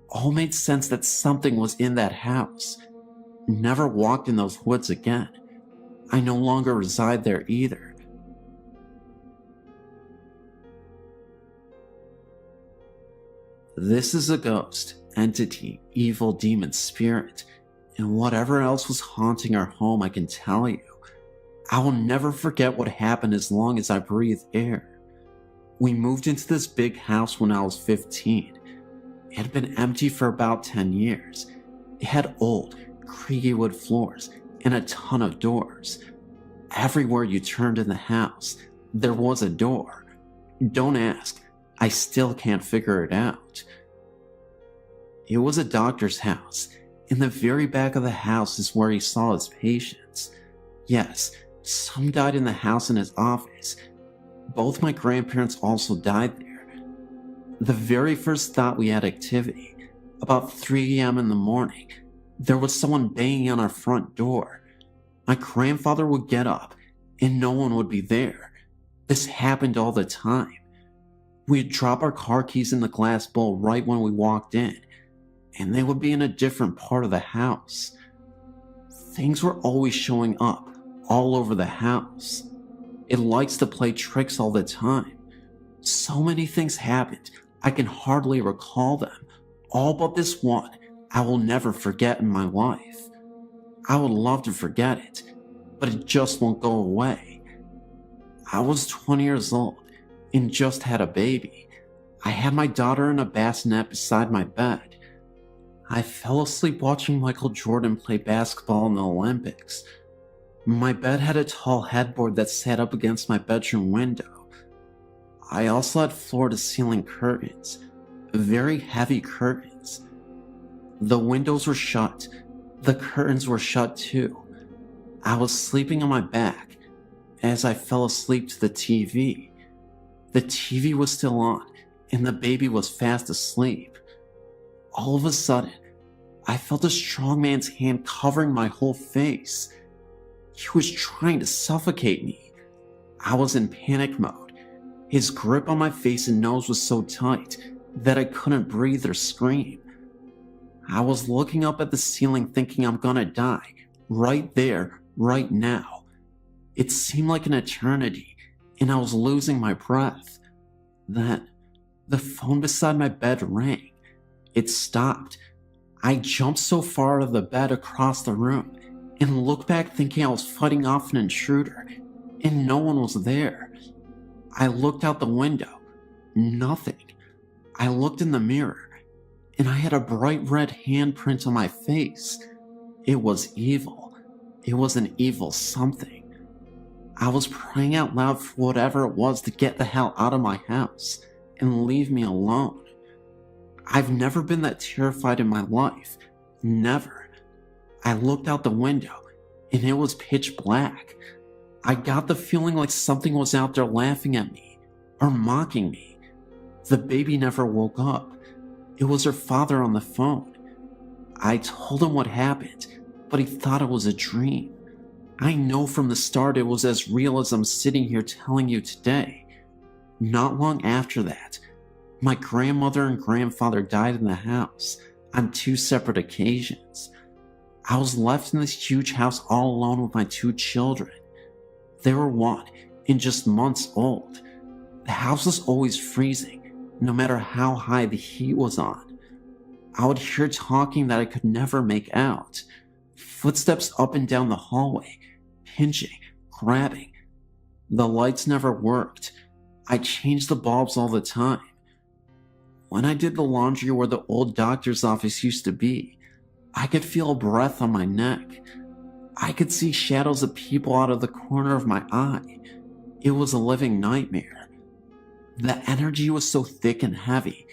all made sense that something was in that house. Never walked in those woods again. I no longer reside there either. This is a ghost, entity, evil demon, spirit, and whatever else was haunting our home, I can tell you. I will never forget what happened as long as I breathe air. We moved into this big house when I was 15. It had been empty for about 10 years. It had old, creaky wood floors and a ton of doors. Everywhere you turned in the house, there was a door. Don't ask, I still can't figure it out. It was a doctor's house. In the very back of the house is where he saw his patients. Yes, some died in the house in his office. Both my grandparents also died there. The very first thought we had activity, about 3 a.m. in the morning, there was someone banging on our front door. My grandfather would get up, and no one would be there. This happened all the time. We'd drop our car keys in the glass bowl right when we walked in, and they would be in a different part of the house. Things were always showing up all over the house. It likes to play tricks all the time. So many things happened, I can hardly recall them. All but this one I will never forget in my life. I would love to forget it, but it just won't go away. I was 20 years old and just had a baby. I had my daughter in a bassinet beside my bed. I fell asleep watching Michael Jordan play basketball in the Olympics. My bed had a tall headboard that sat up against my bedroom window. I also had floor-to-ceiling curtains, very heavy curtains. The windows were shut. The curtains were shut too. I was sleeping on my back as I fell asleep to the TV. The TV was still on, and the baby was fast asleep. All of a sudden, I felt a strong man's hand covering my whole face. He was trying to suffocate me. I was in panic mode. His grip on my face and nose was so tight that I couldn't breathe or scream. I was looking up at the ceiling thinking I'm gonna die, right there, right now. It seemed like an eternity, and I was losing my breath. Then, the phone beside my bed rang. It stopped. I jumped so far out of the bed across the room and looked back thinking I was fighting off an intruder, and no one was there. I looked out the window. Nothing. I looked in the mirror, and I had a bright red handprint on my face. It was evil. It was an evil something. I was praying out loud for whatever it was to get the hell out of my house and leave me alone. I've never been that terrified in my life. Never. I looked out the window, and it was pitch black. I got the feeling like something was out there laughing at me, or mocking me. The baby never woke up. It was her father on the phone. I told him what happened, but he thought it was a dream. I know from the start it was as real as I'm sitting here telling you today. Not long after that, my grandmother and grandfather died in the house on 2 separate occasions. I was left in this huge house all alone with my 2 children. They were 1 and just months old. The house was always freezing, no matter how high the heat was on. I would hear talking that I could never make out. Footsteps up and down the hallway, pinching, grabbing. The lights never worked. I changed the bulbs all the time. When I did the laundry where the old doctor's office used to be, I could feel a breath on my neck. I could see shadows of people out of the corner of my eye. It was a living nightmare. The energy was so thick and heavy,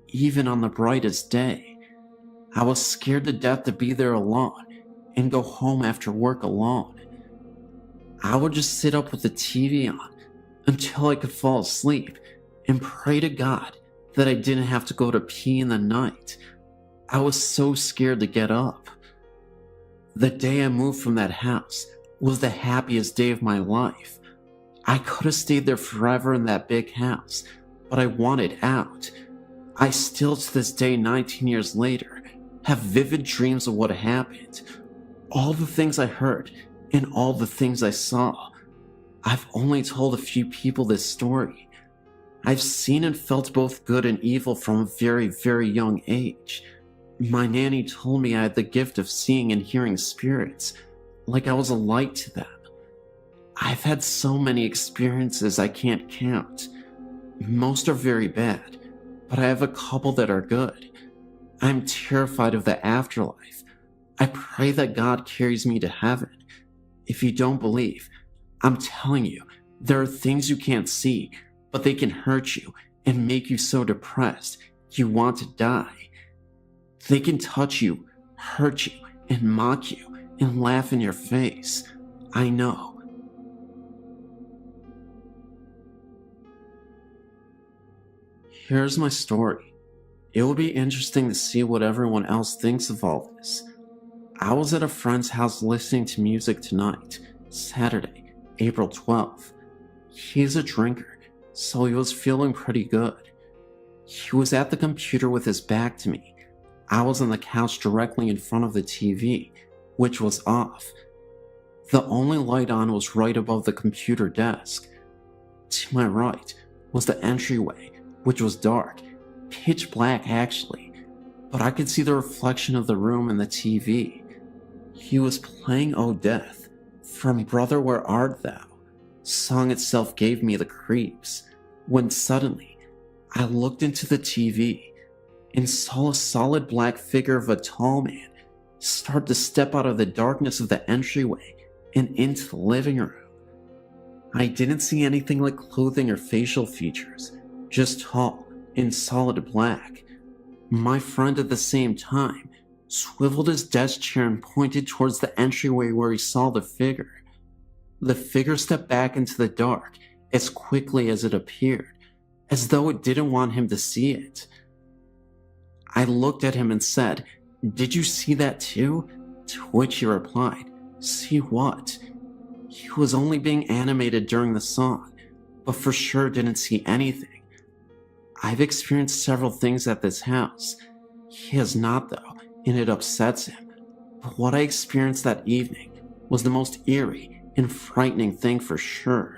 even on the brightest day. I was scared to death to be there alone and go home after work alone. I would just sit up with the TV on until I could fall asleep and pray to God that I didn't have to go to pee in the night. I was so scared to get up. The day I moved from that house was the happiest day of my life. I could have stayed there forever in that big house, but I wanted out. I still to this day, 19 years later, have vivid dreams of what happened. All the things I heard and all the things I saw. I've only told a few people this story. I've seen and felt both good and evil from a very, very young age. My nanny told me I had the gift of seeing and hearing spirits, like I was a light to them. I've had so many experiences I can't count. Most are very bad, but I have a couple that are good. I'm terrified of the afterlife. I pray that God carries me to heaven. If you don't believe, I'm telling you, there are things you can't see, but they can hurt you and make you so depressed you want to die. They can touch you, hurt you, and mock you, and laugh in your face. I know. Here's my story. It will be interesting to see what everyone else thinks of all this. I was at a friend's house listening to music tonight, Saturday, April 12th. He's a drinker, so he was feeling pretty good. He was at the computer with his back to me. I was on the couch directly in front of the TV, which was off. The only light on was right above the computer desk. To my right was the entryway, which was dark, pitch black actually, but I could see the reflection of the room in the TV. He was playing "Oh Death" from "Brother Where Art Thou." Song itself gave me the creeps, when suddenly I looked into the TV and saw a solid black figure of a tall man start to step out of the darkness of the entryway and into the living room. I didn't see anything like clothing or facial features, just tall and solid black. My friend at the same time swiveled his desk chair and pointed towards the entryway where he saw the figure. The figure stepped back into the dark as quickly as it appeared, as though it didn't want him to see it. I looked at him and said, "Did you see that too?" To which he replied, "See what?" He was only being animated during the song, but for sure didn't see anything. I've experienced several things at this house. He has not though, and it upsets him. But what I experienced that evening was the most eerie and frightening thing for sure.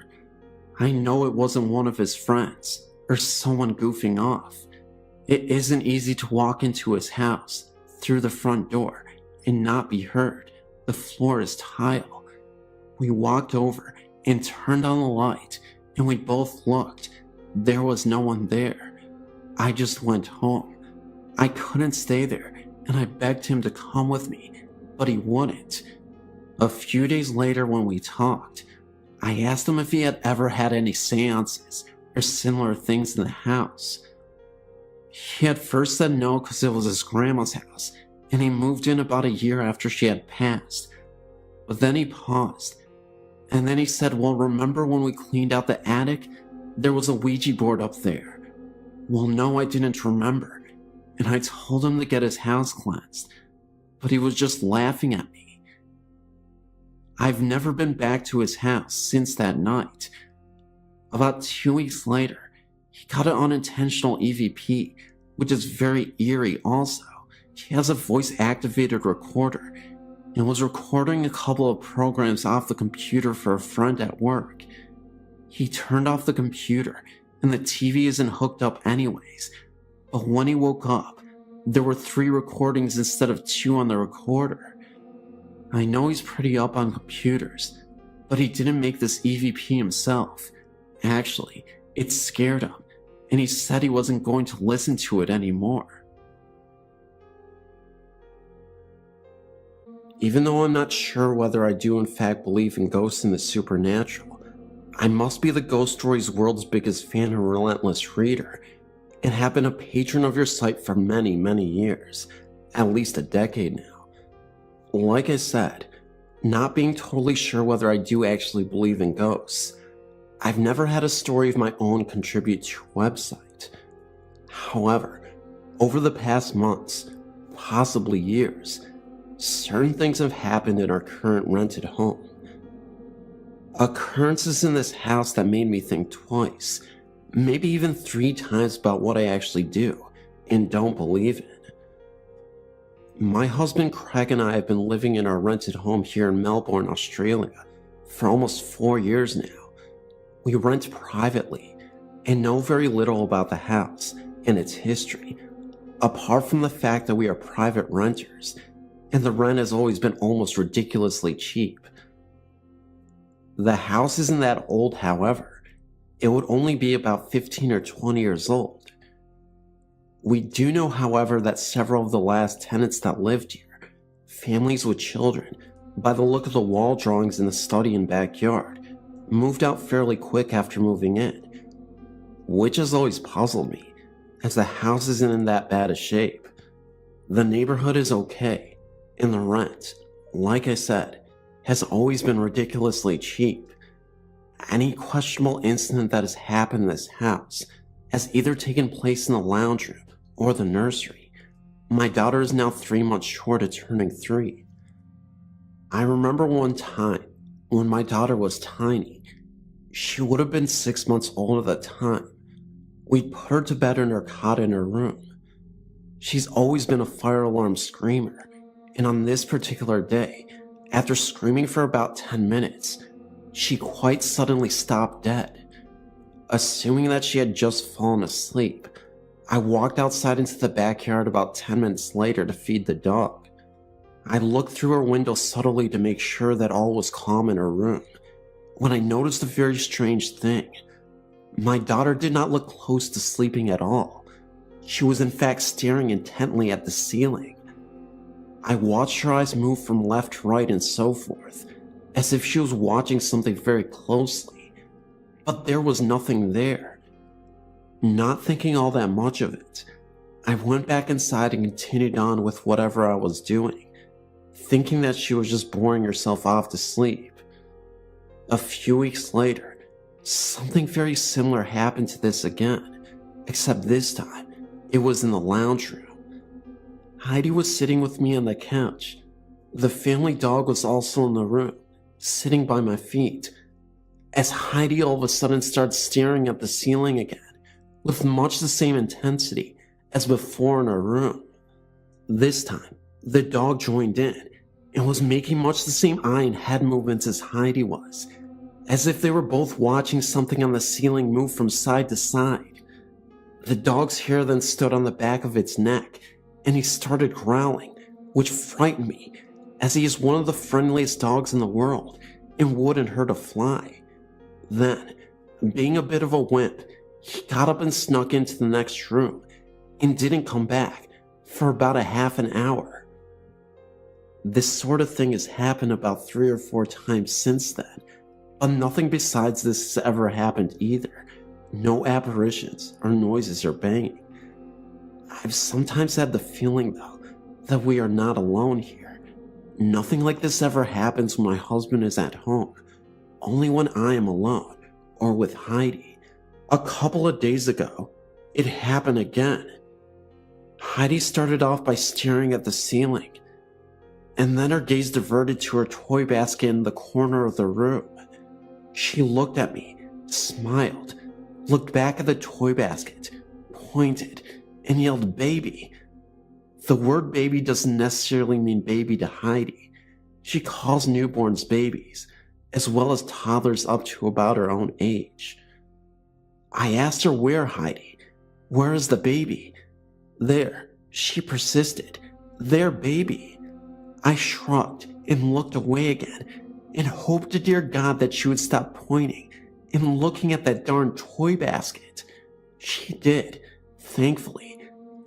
I know it wasn't one of his friends, or someone goofing off. It isn't easy to walk into his house, through the front door, and not be heard. The floor is tile. We walked over and turned on the light, and we both looked. There was no one there. I just went home. I couldn't stay there, and I begged him to come with me, but he wouldn't. A few days later when we talked, I asked him if he had ever had any seances or similar things in the house. He had first said no because it was his grandma's house, and he moved in about a year after she had passed. But then he paused, and then he said, "Well, remember when we cleaned out the attic? There was a Ouija board up there." Well, no, I didn't remember, and I told him to get his house cleansed, but he was just laughing at me. I've never been back to his house since that night. About 2 weeks later, he got an unintentional EVP, which is very eerie also. He has a voice-activated recorder and was recording a couple of programs off the computer for a friend at work. He turned off the computer and the TV isn't hooked up anyways, but when he woke up, there were 3 recordings instead of 2 on the recorder. I know he's pretty up on computers, but he didn't make this EVP himself. Actually, it scared him, and he said he wasn't going to listen to it anymore. Even though I'm not sure whether I do in fact believe in ghosts and the supernatural, I must be the ghost stories world's biggest fan and relentless reader, and have been a patron of your site for many, many years, at least a decade now. Like I said, not being totally sure whether I do actually believe in ghosts, I've never had a story of my own contribute to your website. However, over the past months, possibly years, certain things have happened in our current rented home. Occurrences in this house that made me think twice, maybe even 3 times about what I actually do and don't believe in. My husband Craig and I have been living in our rented home here in Melbourne, Australia for almost 4 years now. We rent privately and know very little about the house and its history, apart from the fact that we are private renters and the rent has always been almost ridiculously cheap. The house isn't that old, however. It would only be about 15 or 20 years old. We do know, however, that several of the last tenants that lived here, families with children, by the look of the wall drawings in the study and backyard, moved out fairly quick after moving in, which has always puzzled me, as the house isn't in that bad a shape. The neighborhood is okay, and the rent, like I said, has always been ridiculously cheap. Any questionable incident that has happened in this house has either taken place in the lounge room or the nursery. My daughter is now 3 months short of turning 3. I remember one time when my daughter was tiny. She would have been 6 months old at the time. We'd put her to bed in her cot in her room. She's always been a fire alarm screamer, and on this particular day, after screaming for about 10 minutes, she quite suddenly stopped dead. Assuming that she had just fallen asleep, I walked outside into the backyard about 10 minutes later to feed the dog. I looked through her window subtly to make sure that all was calm in her room, when I noticed a very strange thing. My daughter did not look close to sleeping at all. She was in fact staring intently at the ceiling. I watched her eyes move from left to right and so forth, as if she was watching something very closely, but there was nothing there. Not thinking all that much of it, I went back inside and continued on with whatever I was doing, thinking that she was just boring herself off to sleep. A few weeks later, something very similar happened to this again, except this time, it was in the lounge room. Heidi was sitting with me on the couch. The family dog was also in the room, sitting by my feet, as Heidi all of a sudden started staring at the ceiling again, with much the same intensity as before in her room. This time, the dog joined in and was making much the same eye and head movements as Heidi was, as if they were both watching something on the ceiling move from side to side. The dog's hair then stood on the back of its neck, and he started growling, which frightened me, as he is one of the friendliest dogs in the world and wouldn't hurt a fly. Then, being a bit of a wimp, he got up and snuck into the next room and didn't come back for about a half an hour. This sort of thing has happened about 3 or 4 times since then, but nothing besides this has ever happened either. No apparitions or noises or banging. I've sometimes had the feeling, though, that we are not alone here. Nothing like this ever happens when my husband is at home, only when I am alone or with Heidi. A couple of days ago, it happened again. Heidi started off by staring at the ceiling, and then her gaze diverted to her toy basket in the corner of the room. She looked at me, smiled, looked back at the toy basket, pointed, and yelled baby. The word baby doesn't necessarily mean baby to Heidi. She calls newborns babies, as well as toddlers up to about her own age. I asked her where, Heidi. Where is the baby? There, she persisted. There, baby. I shrugged and looked away again and hoped to dear God that she would stop pointing and looking at that darn toy basket. She did, thankfully,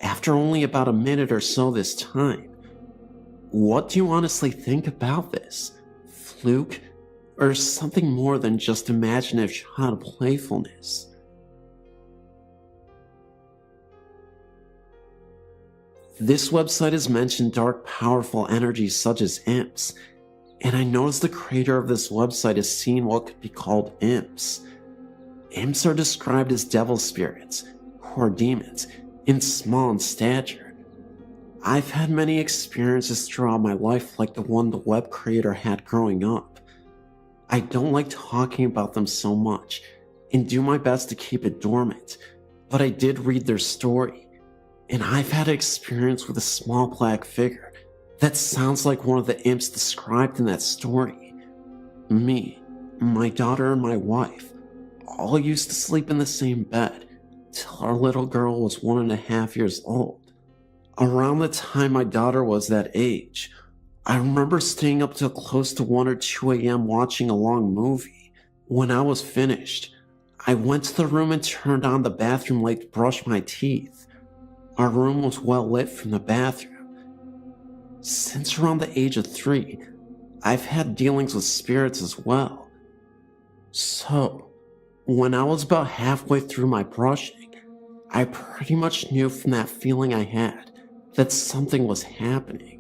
after only about a minute or so this time. What do you honestly think about this? Fluke? Or something more than just imaginative child playfulness? This website has mentioned dark, powerful energies such as imps, and I noticed the creator of this website has seen what could be called imps. Imps are described as devil spirits, who are demons, and small in stature. I've had many experiences throughout my life like the one the web creator had growing up. I don't like talking about them so much, and do my best to keep it dormant, but I did read their story, and I've had an experience with a small black figure that sounds like one of the imps described in that story. Me, my daughter, and my wife all used to sleep in the same bed till our little girl was 1.5 years old. Around the time my daughter was that age, I remember staying up till close to 1 or 2 a.m. watching a long movie. When I was finished, I went to the room and turned on the bathroom light to brush my teeth. Our room was well lit from the bathroom. Since around the age of 3, I've had dealings with spirits as well. So, when I was about halfway through my brushing, I pretty much knew from that feeling I had that something was happening.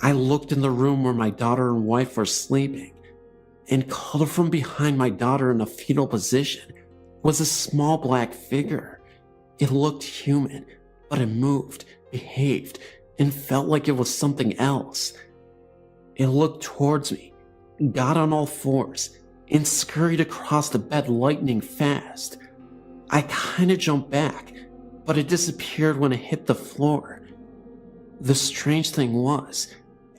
I looked in the room where my daughter and wife were sleeping, and cuddled from behind my daughter in a fetal position was a small black figure. It looked human, but it moved, behaved, and felt like it was something else. It looked towards me, got on all fours, and scurried across the bed lightning fast. I kinda jumped back, but it disappeared when it hit the floor. The strange thing was,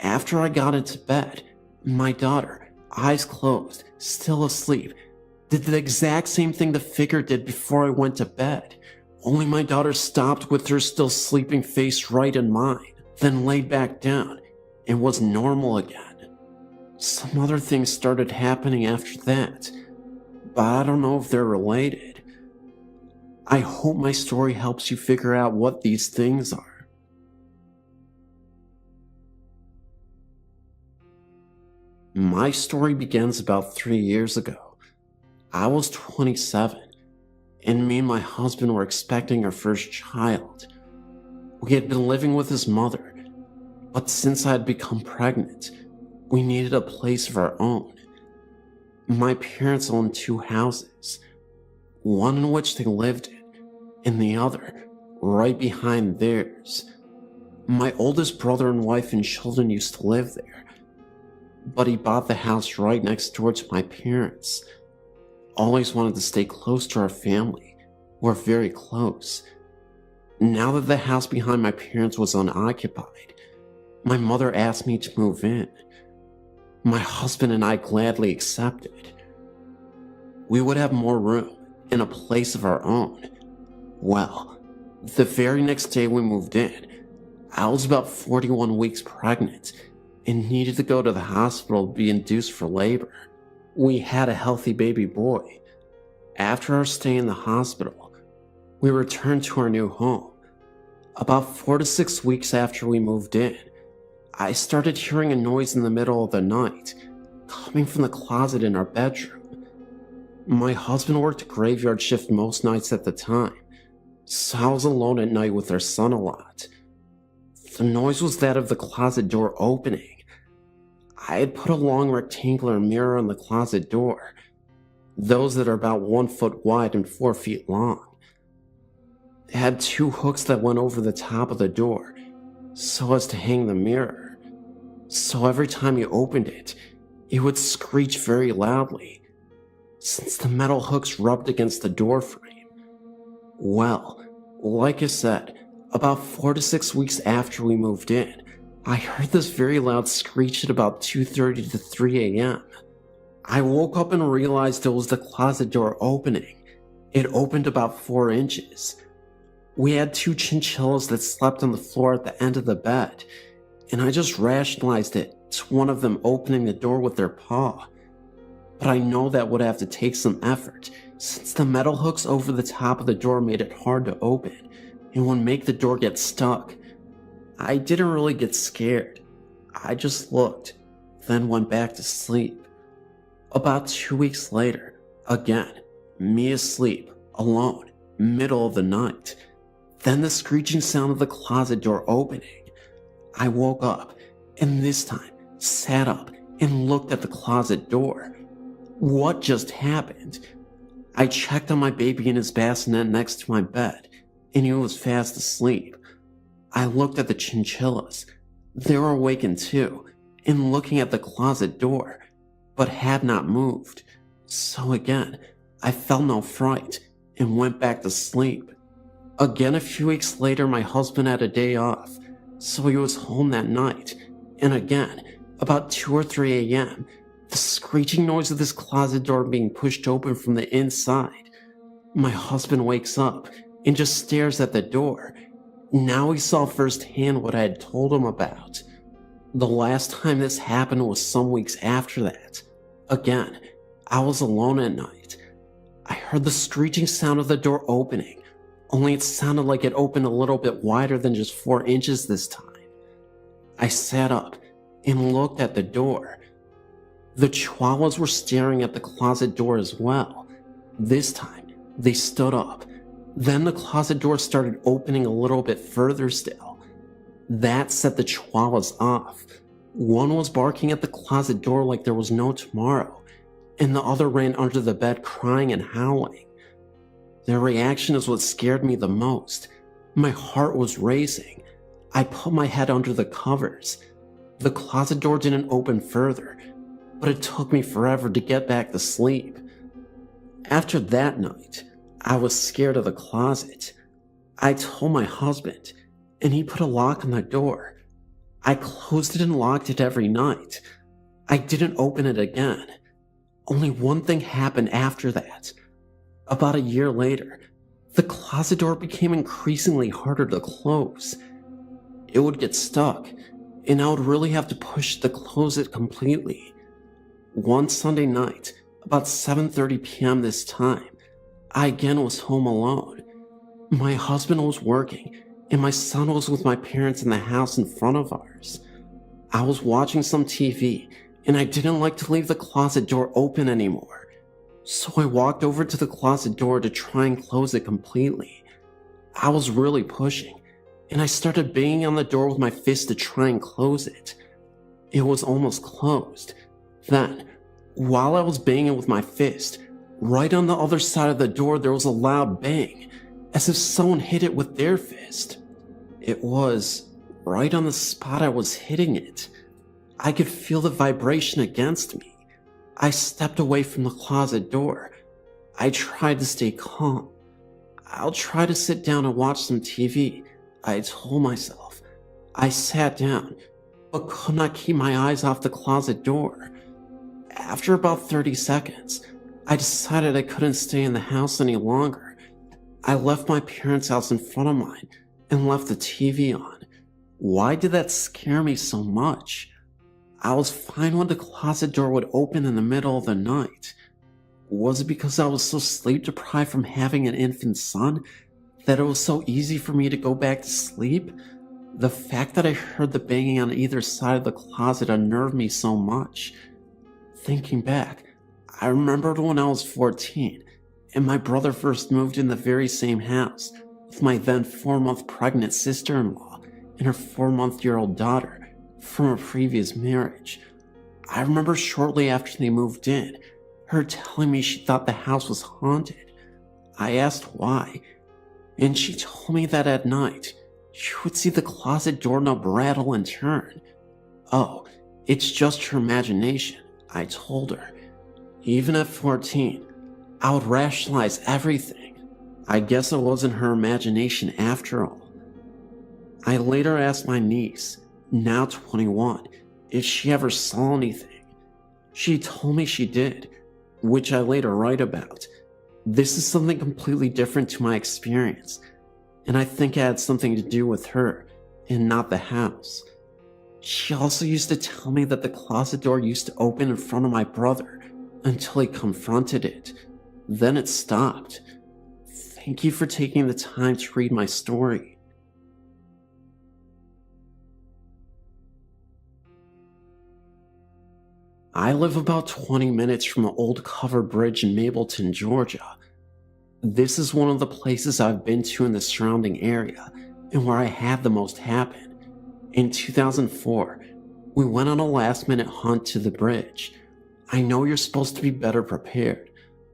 after I got into bed, my daughter, eyes closed, still asleep, did the exact same thing the figure did before I went to bed. Only my daughter stopped with her still sleeping face right in mine, then laid back down and was normal again. Some other things started happening after that, but I don't know if they're related. I hope my story helps you figure out what these things are. My story begins about 3 years ago. I was 27, and me and my husband were expecting our first child. We had been living with his mother, but since I had become pregnant, we needed a place of our own. My parents owned 2 houses, one in which they lived in, and the other right behind theirs. My oldest brother and wife and children used to live there, but he bought the house right next door to my parents. Always wanted to stay close to our family. We're very close. Now that the house behind my parents was unoccupied, my mother asked me to move in. My husband and I gladly accepted. We would have more room and a place of our own. Well, the very next day we moved in, I was about 41 weeks pregnant and needed to go to the hospital to be induced for labor. We had a healthy baby boy. After our stay in the hospital, we returned to our new home. About 4 to 6 weeks after we moved in, I started hearing a noise in the middle of the night, coming from the closet in our bedroom. My husband worked a graveyard shift most nights at the time, so I was alone at night with our son a lot. The noise was that of the closet door opening. I had put a long rectangular mirror on the closet door, those that are about 1 foot wide and 4 feet long. It had 2 hooks that went over the top of the door, so as to hang the mirror. So every time you opened it, it would screech very loudly, since the metal hooks rubbed against the door frame. Well, like I said, about 4 to 6 weeks after we moved in, I heard this very loud screech at about 2:30 to 3 a.m. I woke up and realized it was the closet door opening. It opened about 4 inches. We had 2 chinchillas that slept on the floor at the end of the bed, and I just rationalized it to one of them opening the door with their paw. But I know that would have to take some effort, since the metal hooks over the top of the door made it hard to open and would make the door get stuck. I didn't really get scared. I just looked, then went back to sleep. About 2 weeks later, again, me asleep, alone, middle of the night. Then the screeching sound of the closet door opening. I woke up, and this time sat up and looked at the closet door. What just happened? I checked on my baby in his bassinet next to my bed, and he was fast asleep. I looked at the chinchillas. They were awakened too, and looking at the closet door, but had not moved. So again, I felt no fright and went back to sleep. Again, a few weeks later, my husband had a day off, so he was home that night. And again, about 2 or 3 a.m., the screeching noise of this closet door being pushed open from the inside. My husband wakes up and just stares at the door. Now he saw firsthand what I had told him about. The last time this happened was some weeks after that. Again, I was alone at night. I heard the screeching sound of the door opening, only it sounded like it opened a little bit wider than just 4 inches this time. I sat up and looked at the door. The chihuahuas were staring at the closet door as well. This time, they stood up. Then the closet door started opening a little bit further still. That set the chihuahuas off. One was barking at the closet door like there was no tomorrow, and the other ran under the bed crying and howling. Their reaction is what scared me the most. My heart was racing. I put my head under the covers. The closet door didn't open further, but it took me forever to get back to sleep. After that night, I was scared of the closet. I told my husband, and he put a lock on the door. I closed it and locked it every night. I didn't open it again. Only one thing happened after that. About a year later, the closet door became increasingly harder to close. It would get stuck, and I would really have to push to close it completely. One Sunday night, about 7:30 p.m. this time, I again was home alone. My husband was working, and my son was with my parents in the house in front of ours. I was watching some TV, and I didn't like to leave the closet door open anymore. So I walked over to the closet door to try and close it completely. I was really pushing, and I started banging on the door with my fist to try and close it. It was almost closed. Then, while I was banging with my fist, right on the other side of the door there was a loud bang, as if someone hit it with their fist. It was right on the spot I was hitting it. I could feel the vibration against me. I stepped away from the closet door. I tried to stay calm. I'll try to sit down and watch some TV, I told myself. I sat down, but could not keep my eyes off the closet door. After about 30 seconds, I decided I couldn't stay in the house any longer. I left my parents' house in front of mine and left the TV on. Why did that scare me so much? I was fine when the closet door would open in the middle of the night. Was it because I was so sleep deprived from having an infant son that it was so easy for me to go back to sleep? The fact that I heard the banging on either side of the closet unnerved me so much. Thinking back, I remembered when I was 14 and my brother first moved in the very same house with my then 4-month pregnant sister-in-law and her 4-month-old daughter from a previous marriage. I remember shortly after they moved in, her telling me she thought the house was haunted. I asked why, and she told me that at night, she would see the closet doorknob rattle and turn. Oh, it's just her imagination, I told her. Even at 14, I would rationalize everything. I guess it wasn't her imagination after all. I later asked my niece, now 21, if she ever saw anything. She told me she did, which I later write about. This is something completely different to my experience, and I think it had something to do with her, and not the house. She also used to tell me that the closet door used to open in front of my brother until he confronted it. Then it stopped. Thank you for taking the time to read my story. I live about 20 minutes from an old covered bridge in Mableton, Georgia. This is one of the places I've been to in the surrounding area and where I had the most happen. In 2004, we went on a last-minute hunt to the bridge. I know you're supposed to be better prepared,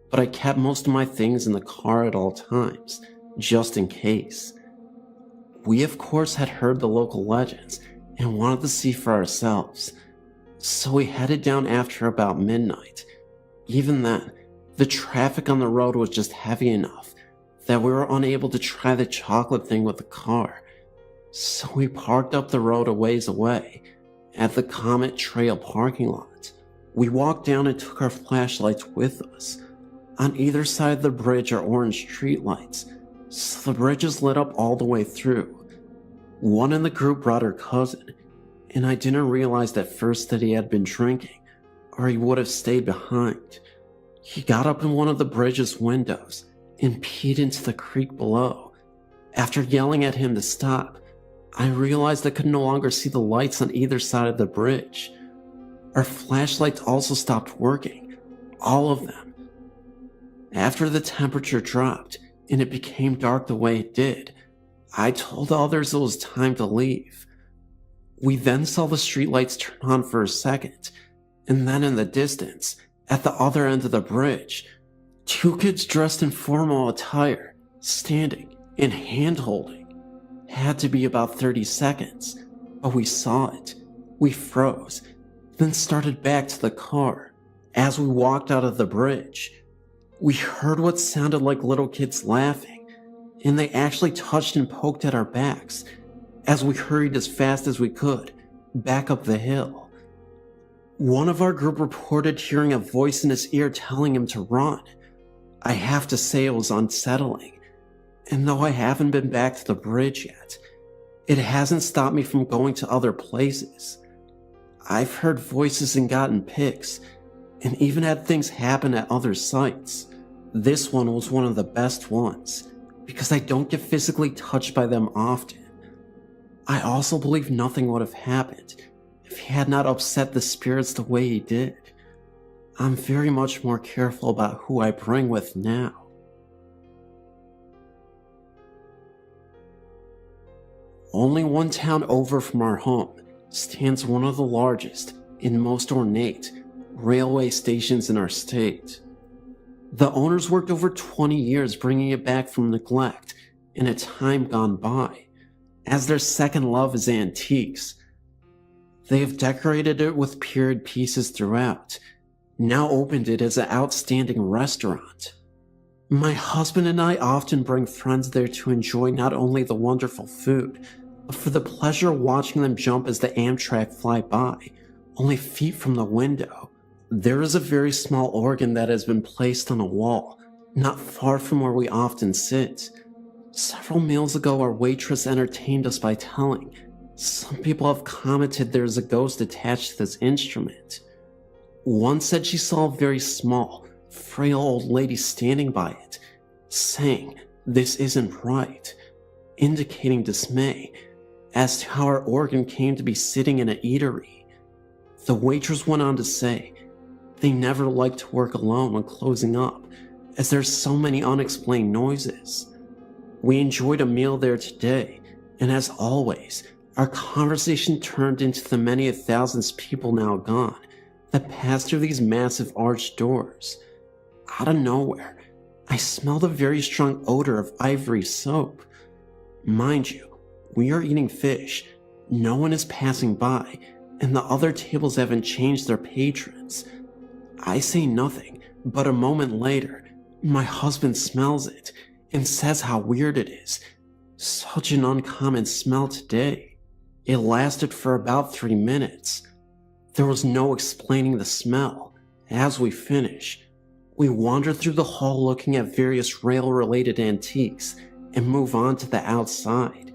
but I kept most of my things in the car at all times, just in case. We of course had heard the local legends and wanted to see for ourselves, so we headed down after about midnight. Even then, the traffic on the road was just heavy enough that we were unable to try the chocolate thing with the car, so we parked up the road a ways away at the Comet Trail parking lot. We walked down and took our flashlights with us. On either side of the bridge are orange streetlights, so the bridge is lit up all the way through. One in the group brought her cousin, and I didn't realize at first that he had been drinking, or he would have stayed behind. He got up in one of the bridge's windows and peed into the creek below. After yelling at him to stop, I realized I could no longer see the lights on either side of the bridge. Our flashlights also stopped working, all of them. After the temperature dropped and it became dark the way it did, I told the others it was time to leave. We then saw the streetlights turn on for a second, and then in the distance, at the other end of the bridge, two kids dressed in formal attire, standing and hand-holding. Had to be about 30 seconds, but we saw it. We froze, then started back to the car. As we walked out of the bridge, we heard what sounded like little kids laughing, and they actually touched and poked at our backs as we hurried as fast as we could back up the hill. One of our group reported hearing a voice in his ear telling him to run. I have to say it was unsettling, and though I haven't been back to the bridge yet, it hasn't stopped me from going to other places. I've heard voices and gotten pics, and even had things happen at other sites. This one was one of the best ones, because I don't get physically touched by them often. I also believe nothing would have happened if he had not upset the spirits the way he did. I'm very much more careful about who I bring with now. Only one town over from our home stands one of the largest and most ornate railway stations in our state. The owners worked over 20 years bringing it back from neglect in a time gone by, as their second love is antiques. They have decorated it with period pieces throughout, now opened it as an outstanding restaurant. My husband and I often bring friends there to enjoy not only the wonderful food, but for the pleasure of watching them jump as the Amtrak fly by, only feet from the window. There is a very small organ that has been placed on a wall, not far from where we often sit. Several meals ago, our waitress entertained us by telling some people have commented there is a ghost attached to this instrument. One said she saw a very small, frail old lady standing by it, saying, "This isn't right," indicating dismay as to how our organ came to be sitting in an eatery. The waitress went on to say they never like to work alone when closing up, as there's so many unexplained noises. We enjoyed a meal there today, and as always, our conversation turned into the many thousands of people now gone that pass through these massive arched doors. Out of nowhere, I smelled a very strong odor of ivory soap. Mind you, we are eating fish, no one is passing by, and the other tables haven't changed their patrons. I say nothing, but a moment later, my husband smells it and says how weird it is. Such an uncommon smell today. It lasted for about 3 minutes. There was no explaining the smell. As we finish, we wander through the hall looking at various rail-related antiques and move on to the outside.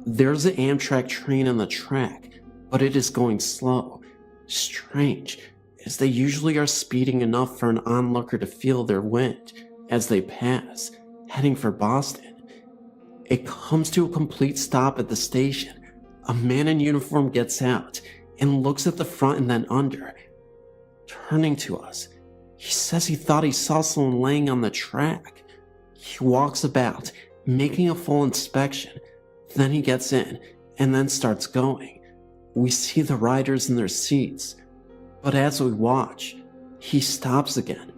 There's an Amtrak train on the track, but it is going slow. Strange, as they usually are speeding enough for an onlooker to feel their wind as they pass, heading for Boston. It comes to a complete stop at the station. A man in uniform gets out and looks at the front and then under. Turning to us, he says he thought he saw someone laying on the track. He walks about, making a full inspection. Then he gets in and then starts going. We see the riders in their seats, but as we watch, he stops again,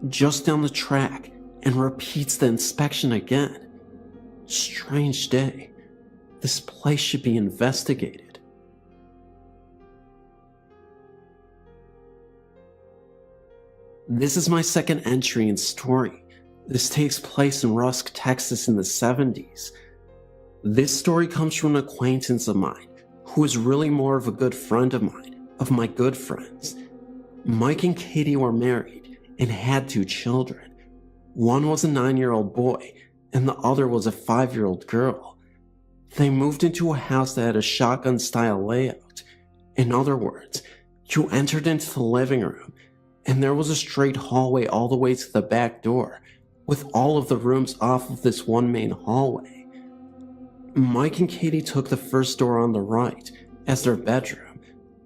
just down the track, and repeats the inspection again. Strange day. This place should be investigated. This is my second entry and story. This takes place in Rusk, Texas in the 70s. This story comes from an acquaintance of mine, who is really more of a good friend of mine, of my good friends. Mike and Katie were married and had 2 children. One was a 9-year-old boy, and the other was a 5-year-old girl. They moved into a house that had a shotgun-style layout. In other words, you entered into the living room, and there was a straight hallway all the way to the back door, with all of the rooms off of this one main hallway. Mike and Katie took the first door on the right as their bedroom,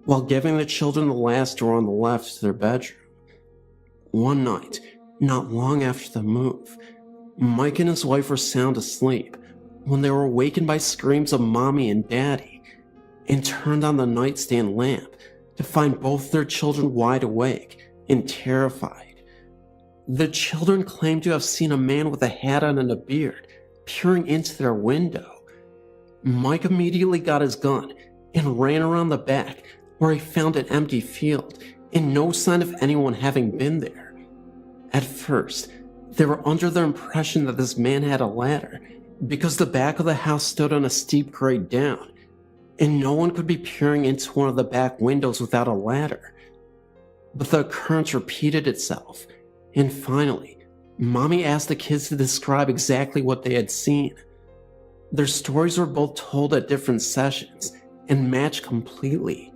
while giving the children the last door on the left to their bedroom. One night, not long after the move, Mike and his wife were sound asleep when they were awakened by screams of Mommy and Daddy, and turned on the nightstand lamp to find both their children wide awake and terrified. The children claimed to have seen a man with a hat on and a beard peering into their window. Mike immediately got his gun and ran around the back, where he found an empty field and no sign of anyone having been there. At first, they were under the impression that this man had a ladder because the back of the house stood on a steep grade down, and no one could be peering into one of the back windows without a ladder. But the occurrence repeated itself, and finally, Mommy asked the kids to describe exactly what they had seen. Their stories were both told at different sessions and matched completely.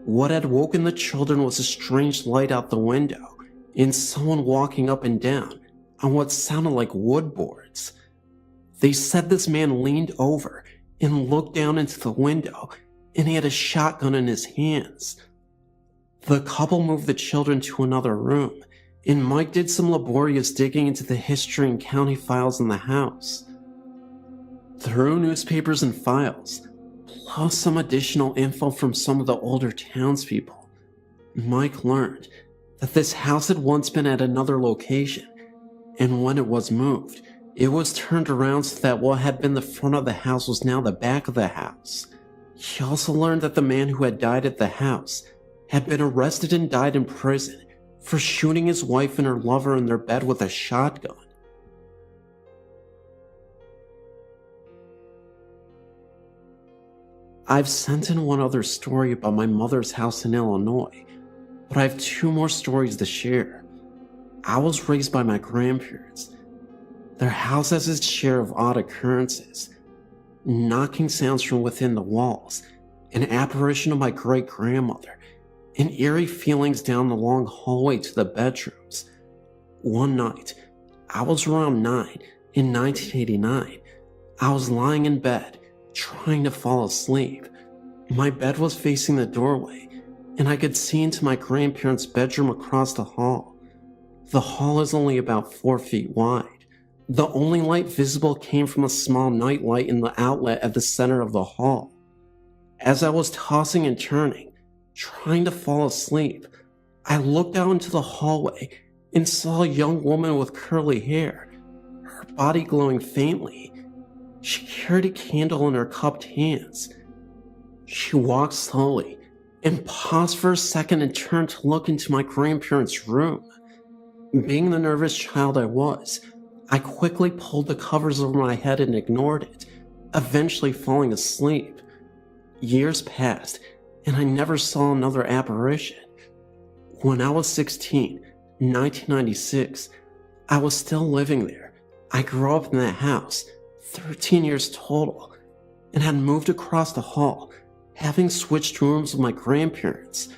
What had woken the children was a strange light out the window and someone walking up and down on what sounded like wood boards. They said this man leaned over and looked down into the window, and he had a shotgun in his hands. The couple moved the children to another room, and Mike did some laborious digging into the history and county files in the house. Through newspapers and files, plus some additional info from some of the older townspeople, Mike learned that this house had once been at another location, and when it was moved, it was turned around so that what had been the front of the house was now the back of the house. He also learned that the man who had died at the house had been arrested and died in prison for shooting his wife and her lover in their bed with a shotgun. I've sent in one other story about my mother's house in Illinois, but I have 2 more stories to share. I was raised by my grandparents. Their house has its share of odd occurrences. Knocking sounds from within the walls, an apparition of my great-grandmother, and eerie feelings down the long hallway to the bedrooms. One night, I was around 9 in 1989. I was lying in bed, trying to fall asleep. My bed was facing the doorway, and I could see into my grandparents' bedroom across the hall. The hall is only about 4 feet wide. The only light visible came from a small night light in the outlet at the center of the hall. As I was tossing and turning, trying to fall asleep, I looked out into the hallway and saw a young woman with curly hair, her body glowing faintly. She carried a candle in her cupped hands. She walked slowly and paused for a second and turned to look into my grandparents' room. Being the nervous child I was, I quickly pulled the covers over my head and ignored it, eventually falling asleep. Years passed, and I never saw another apparition. When I was 16, 1996, I was still living there. I grew up in that house, 13 years total, and had moved across the hall, having switched rooms with my grandparents.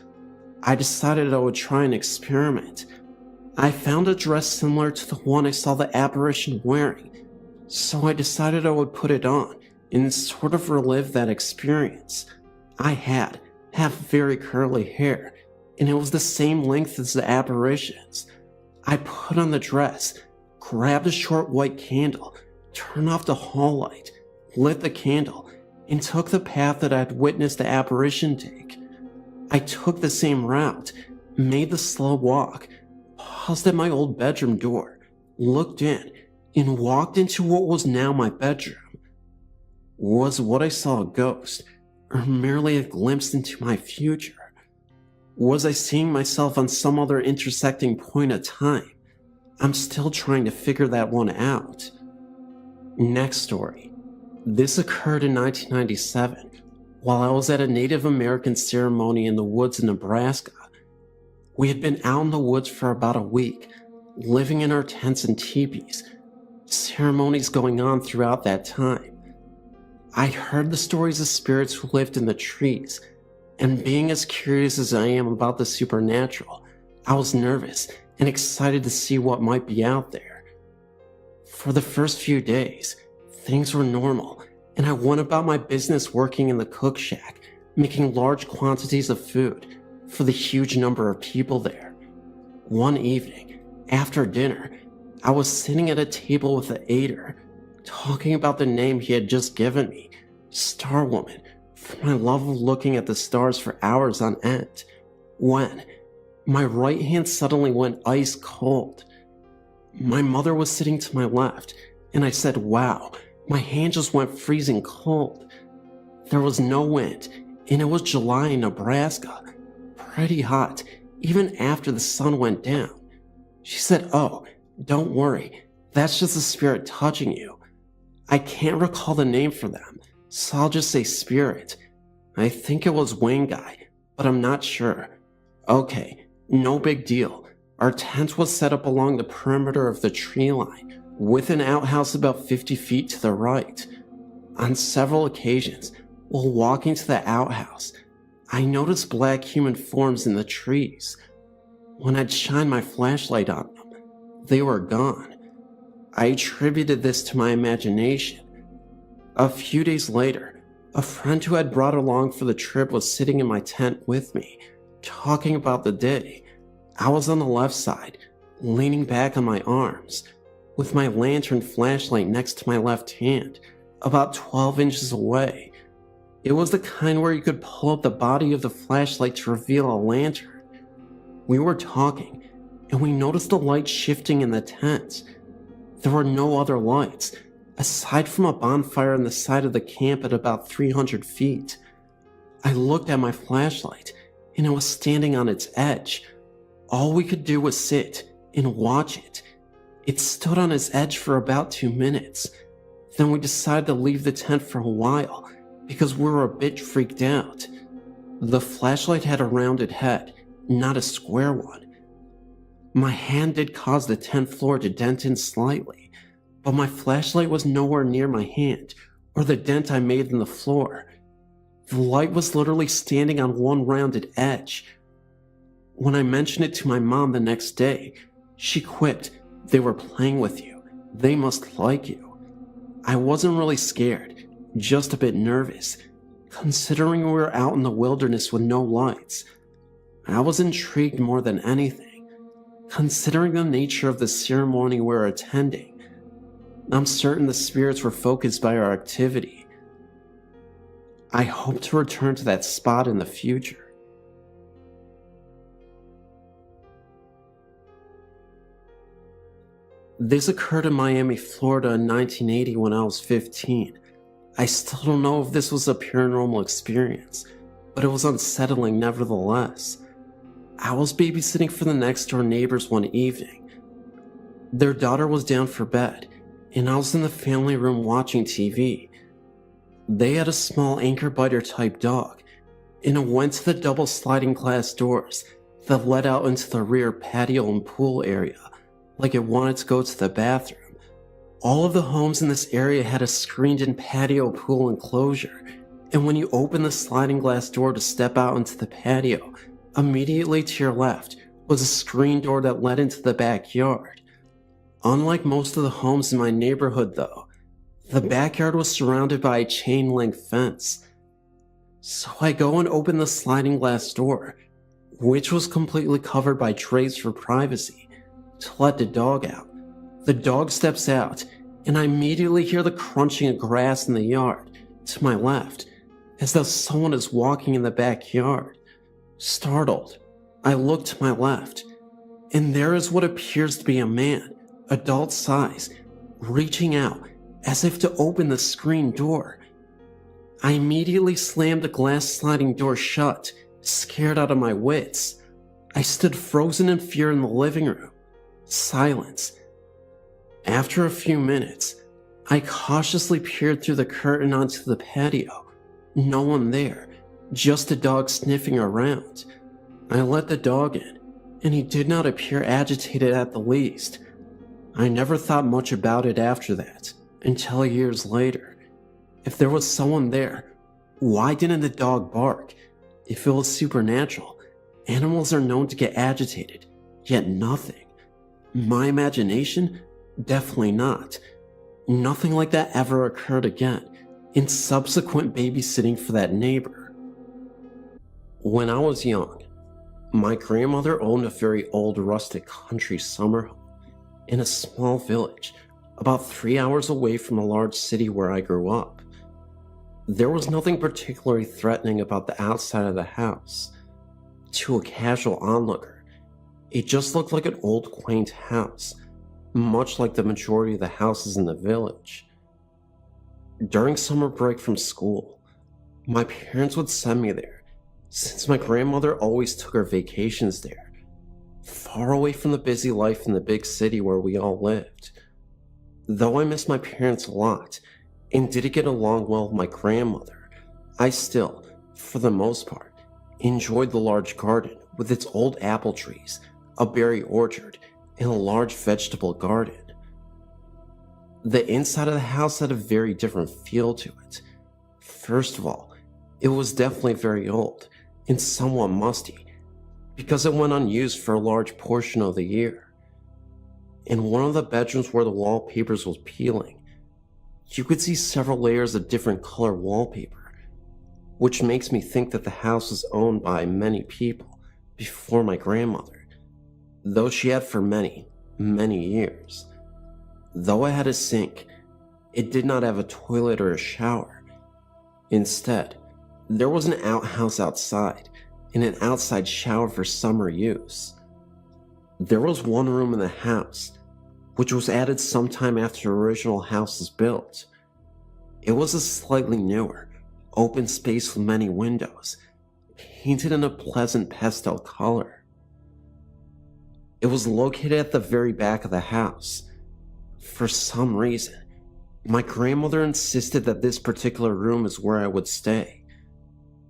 I decided I would try an experiment. I found a dress similar to the one I saw the apparition wearing, so I decided I would put it on and sort of relive that experience. I have very curly hair, and it was the same length as the apparitions. I put on the dress, grabbed a short white candle, turned off the hall light, lit the candle, and took the path that I had witnessed the apparition take. I took the same route, made the slow walk, paused at my old bedroom door, looked in, and walked into what was now my bedroom. Was what I saw a ghost, or merely a glimpse into my future? Was I seeing myself on some other intersecting point of time? I'm still trying to figure that one out. Next story. This occurred in 1997, while I was at a Native American ceremony in the woods in Nebraska. We had been out in the woods for about a week, living in our tents and teepees. Ceremonies going on throughout that time. I heard the stories of spirits who lived in the trees, and being as curious as I am about the supernatural, I was nervous and excited to see what might be out there. For the first few days, things were normal, and I went about my business working in the cook shack, making large quantities of food for the huge number of people there. One evening, after dinner, I was sitting at a table with the aider, talking about the name he had just given me, Star Woman, for my love of looking at the stars for hours on end, when my right hand suddenly went ice cold. My mother was sitting to my left, and I said, "Wow, my hand just went freezing cold." There was no wind, and it was July in Nebraska, pretty hot, even after the sun went down. She said, "Oh, don't worry, that's just the spirit touching you." I can't recall the name for them, so I'll just say spirit. I think it was Wayne Guy, but I'm not sure. Okay, no big deal. Our tent was set up along the perimeter of the tree line, with an outhouse about 50 feet to the right. On several occasions, while walking to the outhouse, I noticed black human forms in the trees. When I'd shine my flashlight on them, they were gone. I attributed this to my imagination. A few days later, a friend who had brought along for the trip was sitting in my tent with me, talking about the day. I was on the left side, leaning back on my arms, with my lantern flashlight next to my left hand, about 12 inches away. It was the kind where you could pull up the body of the flashlight to reveal a lantern. We were talking, and we noticed the light shifting in the tent. There were no other lights, aside from a bonfire on the side of the camp at about 300 feet. I looked at my flashlight, and it was standing on its edge. All we could do was sit and watch it. It stood on its edge for about 2 minutes. Then we decided to leave the tent for a while, because we were a bit freaked out. The flashlight had a rounded head, not a square one. My hand did cause the tent floor to dent in slightly, but my flashlight was nowhere near my hand or the dent I made in the floor. The light was literally standing on one rounded edge. When I mentioned it to my mom the next day, she quipped, "They were playing with you. They must like you." I wasn't really scared, just a bit nervous, considering we were out in the wilderness with no lights. I was intrigued more than anything, considering the nature of the ceremony we were attending. I'm certain the spirits were focused by our activity. I hope to return to that spot in the future. This occurred in Miami, Florida in 1980 when I was 15. I still don't know if this was a paranormal experience, but it was unsettling nevertheless. I was babysitting for the next door neighbors one evening. Their daughter was down for bed, and I was in the family room watching TV. They had a small anchor biter type dog, and it went to the double sliding glass doors that led out into the rear patio and pool area, like it wanted to go to the bathroom. All of the homes in this area had a screened-in patio pool enclosure, and when you opened the sliding glass door to step out into the patio, Immediately to your left was a screen door that led into the backyard. Unlike most of the homes in my neighborhood though, the backyard was surrounded by a chain link fence. So I go and open the sliding glass door, which was completely covered by trays for privacy, to let the dog out. The dog steps out, and I immediately hear the crunching of grass in the yard to my left, as though someone is walking in the backyard. Startled, I look to my left, and there is what appears to be a man, adult size, reaching out as if to open the screen door. I immediately slammed the glass sliding door shut, scared out of my wits. I stood frozen in fear in the living room. Silence. After a few minutes, I cautiously peered through the curtain onto the patio. No one there, just a dog sniffing around. I let the dog in, and he did not appear agitated at the least. I never thought much about it after that, until years later. If there was someone there, why didn't the dog bark? If it was supernatural, animals are known to get agitated, yet nothing. My imagination? Definitely not. Nothing like that ever occurred again in subsequent babysitting for that neighbor. When I was young, my grandmother owned a very old rustic country summer home in a small village about 3 hours away from a large city where I grew up. There was nothing particularly threatening about the outside of the house. To a casual onlooker, it just looked like an old quaint house, much like the majority of the houses in the village. During summer break from school, my parents would send me there, since my grandmother always took her vacations there, far away from the busy life in the big city where we all lived. Though I missed my parents a lot, and didn't get along well with my grandmother, I still, for the most part, enjoyed the large garden with its old apple trees, a berry orchard, and a large vegetable garden. The inside of the house had a very different feel to it. First of all, it was definitely very old and somewhat musty, because it went unused for a large portion of the year. In one of the bedrooms where the wallpapers was peeling, you could see several layers of different color wallpaper, which makes me think that the house was owned by many people before my grandmother, though she had for many, many years. Though it had a sink, it did not have a toilet or a shower. Instead, there was an outhouse outside and an outside shower for summer use. There was one room in the house, which was added sometime after the original house was built. It was a slightly newer, open space with many windows, painted in a pleasant pastel color. It was located at the very back of the house. For some reason, my grandmother insisted that this particular room is where I would stay.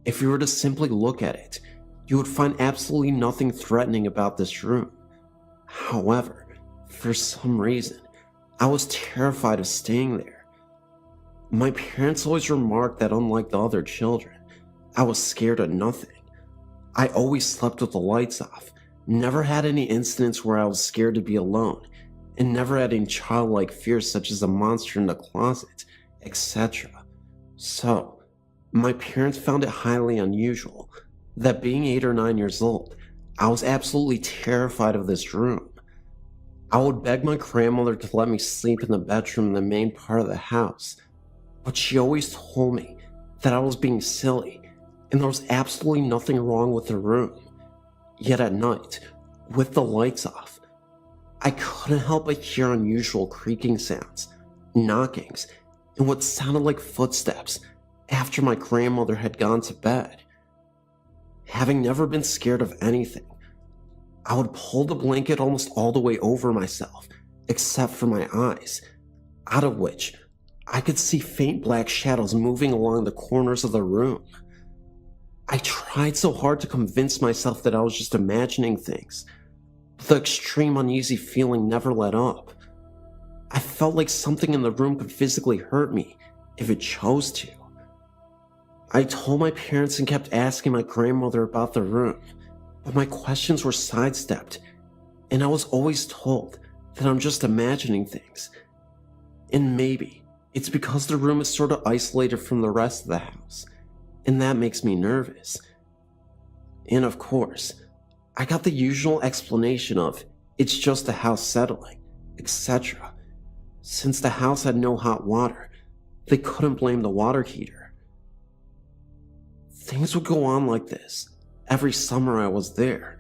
If you were to simply look at it, you would find absolutely nothing threatening about this room. However, for some reason, I was terrified of staying there. My parents always remarked that unlike the other children, I was scared of nothing. I always slept with the lights off, never had any incidents where I was scared to be alone, and never had any childlike fears such as a monster in the closet, etc. So, my parents found it highly unusual that being 8 or 9 years old, I was absolutely terrified of this room. I would beg my grandmother to let me sleep in the bedroom in the main part of the house, but she always told me that I was being silly and there was absolutely nothing wrong with the room. Yet at night, with the lights off, I couldn't help but hear unusual creaking sounds, knockings, and what sounded like footsteps after my grandmother had gone to bed. Having never been scared of anything, I would pull the blanket almost all the way over myself, except for my eyes, out of which I could see faint black shadows moving along the corners of the room. I tried so hard to convince myself that I was just imagining things, but the extreme uneasy feeling never let up. I felt like something in the room could physically hurt me if it chose to. I told my parents and kept asking my grandmother about the room, but my questions were sidestepped, and I was always told that I'm just imagining things. And maybe it's because the room is sort of isolated from the rest of the house, and that makes me nervous. And of course, I got the usual explanation of it's just the house settling, etc. Since the house had no hot water, they couldn't blame the water heater. Things would go on like this every summer I was there.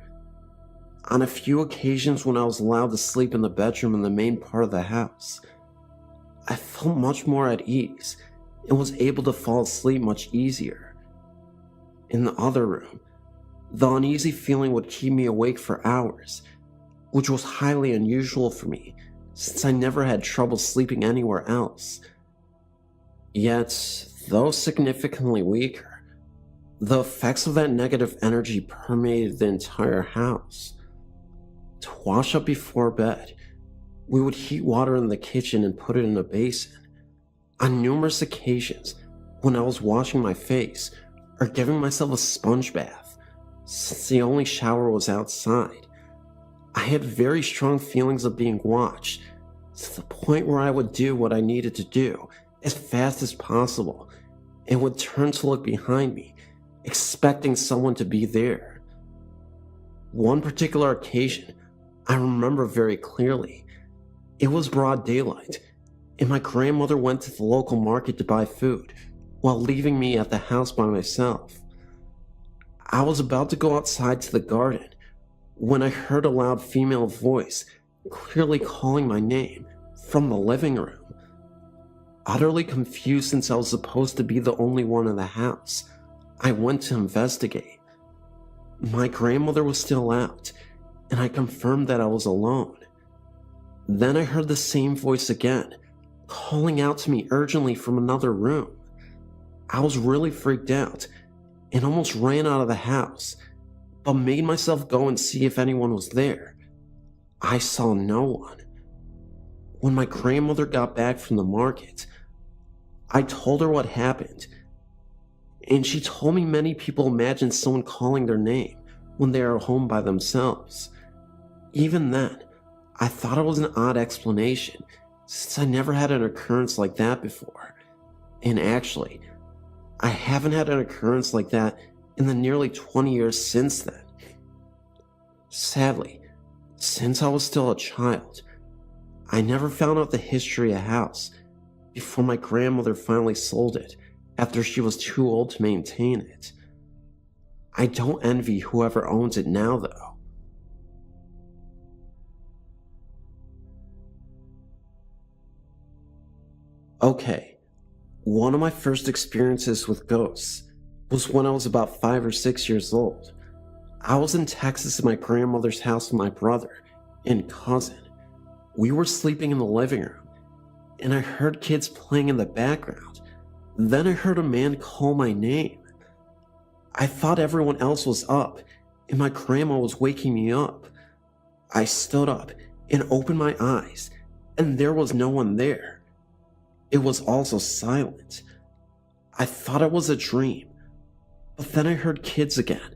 On a few occasions when I was allowed to sleep in the bedroom in the main part of the house, I felt much more at ease and was able to fall asleep much easier. In the other room, the uneasy feeling would keep me awake for hours, which was highly unusual for me since I never had trouble sleeping anywhere else. Yet, though significantly weaker, the effects of that negative energy permeated the entire house. To wash up before bed, we would heat water in the kitchen and put it in a basin. On numerous occasions, when I was washing my face or giving myself a sponge bath, since the only shower was outside, I had very strong feelings of being watched, to the point where I would do what I needed to do as fast as possible and would turn to look behind me, expecting someone to be there. One particular occasion I remember very clearly. It was broad daylight, and my grandmother went to the local market to buy food, while leaving me at the house by myself. I was about to go outside to the garden when I heard a loud female voice clearly calling my name from the living room. Utterly confused since I was supposed to be the only one in the house, I went to investigate. My grandmother was still out, and I confirmed that I was alone. Then I heard the same voice again, calling out to me urgently from another room. I was really freaked out and almost ran out of the house, but made myself go and see if anyone was there. I saw no one. When my grandmother got back from the market, I told her what happened, and she told me many people imagine someone calling their name when they are home by themselves. Even then, I thought it was an odd explanation, since I never had an occurrence like that before. And actually, I haven't had an occurrence like that in the nearly 20 years since then. Sadly, since I was still a child, I never found out the history of the house before my grandmother finally sold it after she was too old to maintain it. I don't envy whoever owns it now, though. Okay, one of my first experiences with ghosts was when I was about 5 or 6 years old. I was in Texas at my grandmother's house with my brother and cousin. We were sleeping in the living room, and I heard kids playing in the background. Then I heard a man call my name. I thought everyone else was up, and my grandma was waking me up. I stood up and opened my eyes, and there was no one there. It was also silent. I thought it was a dream, but then I heard kids again,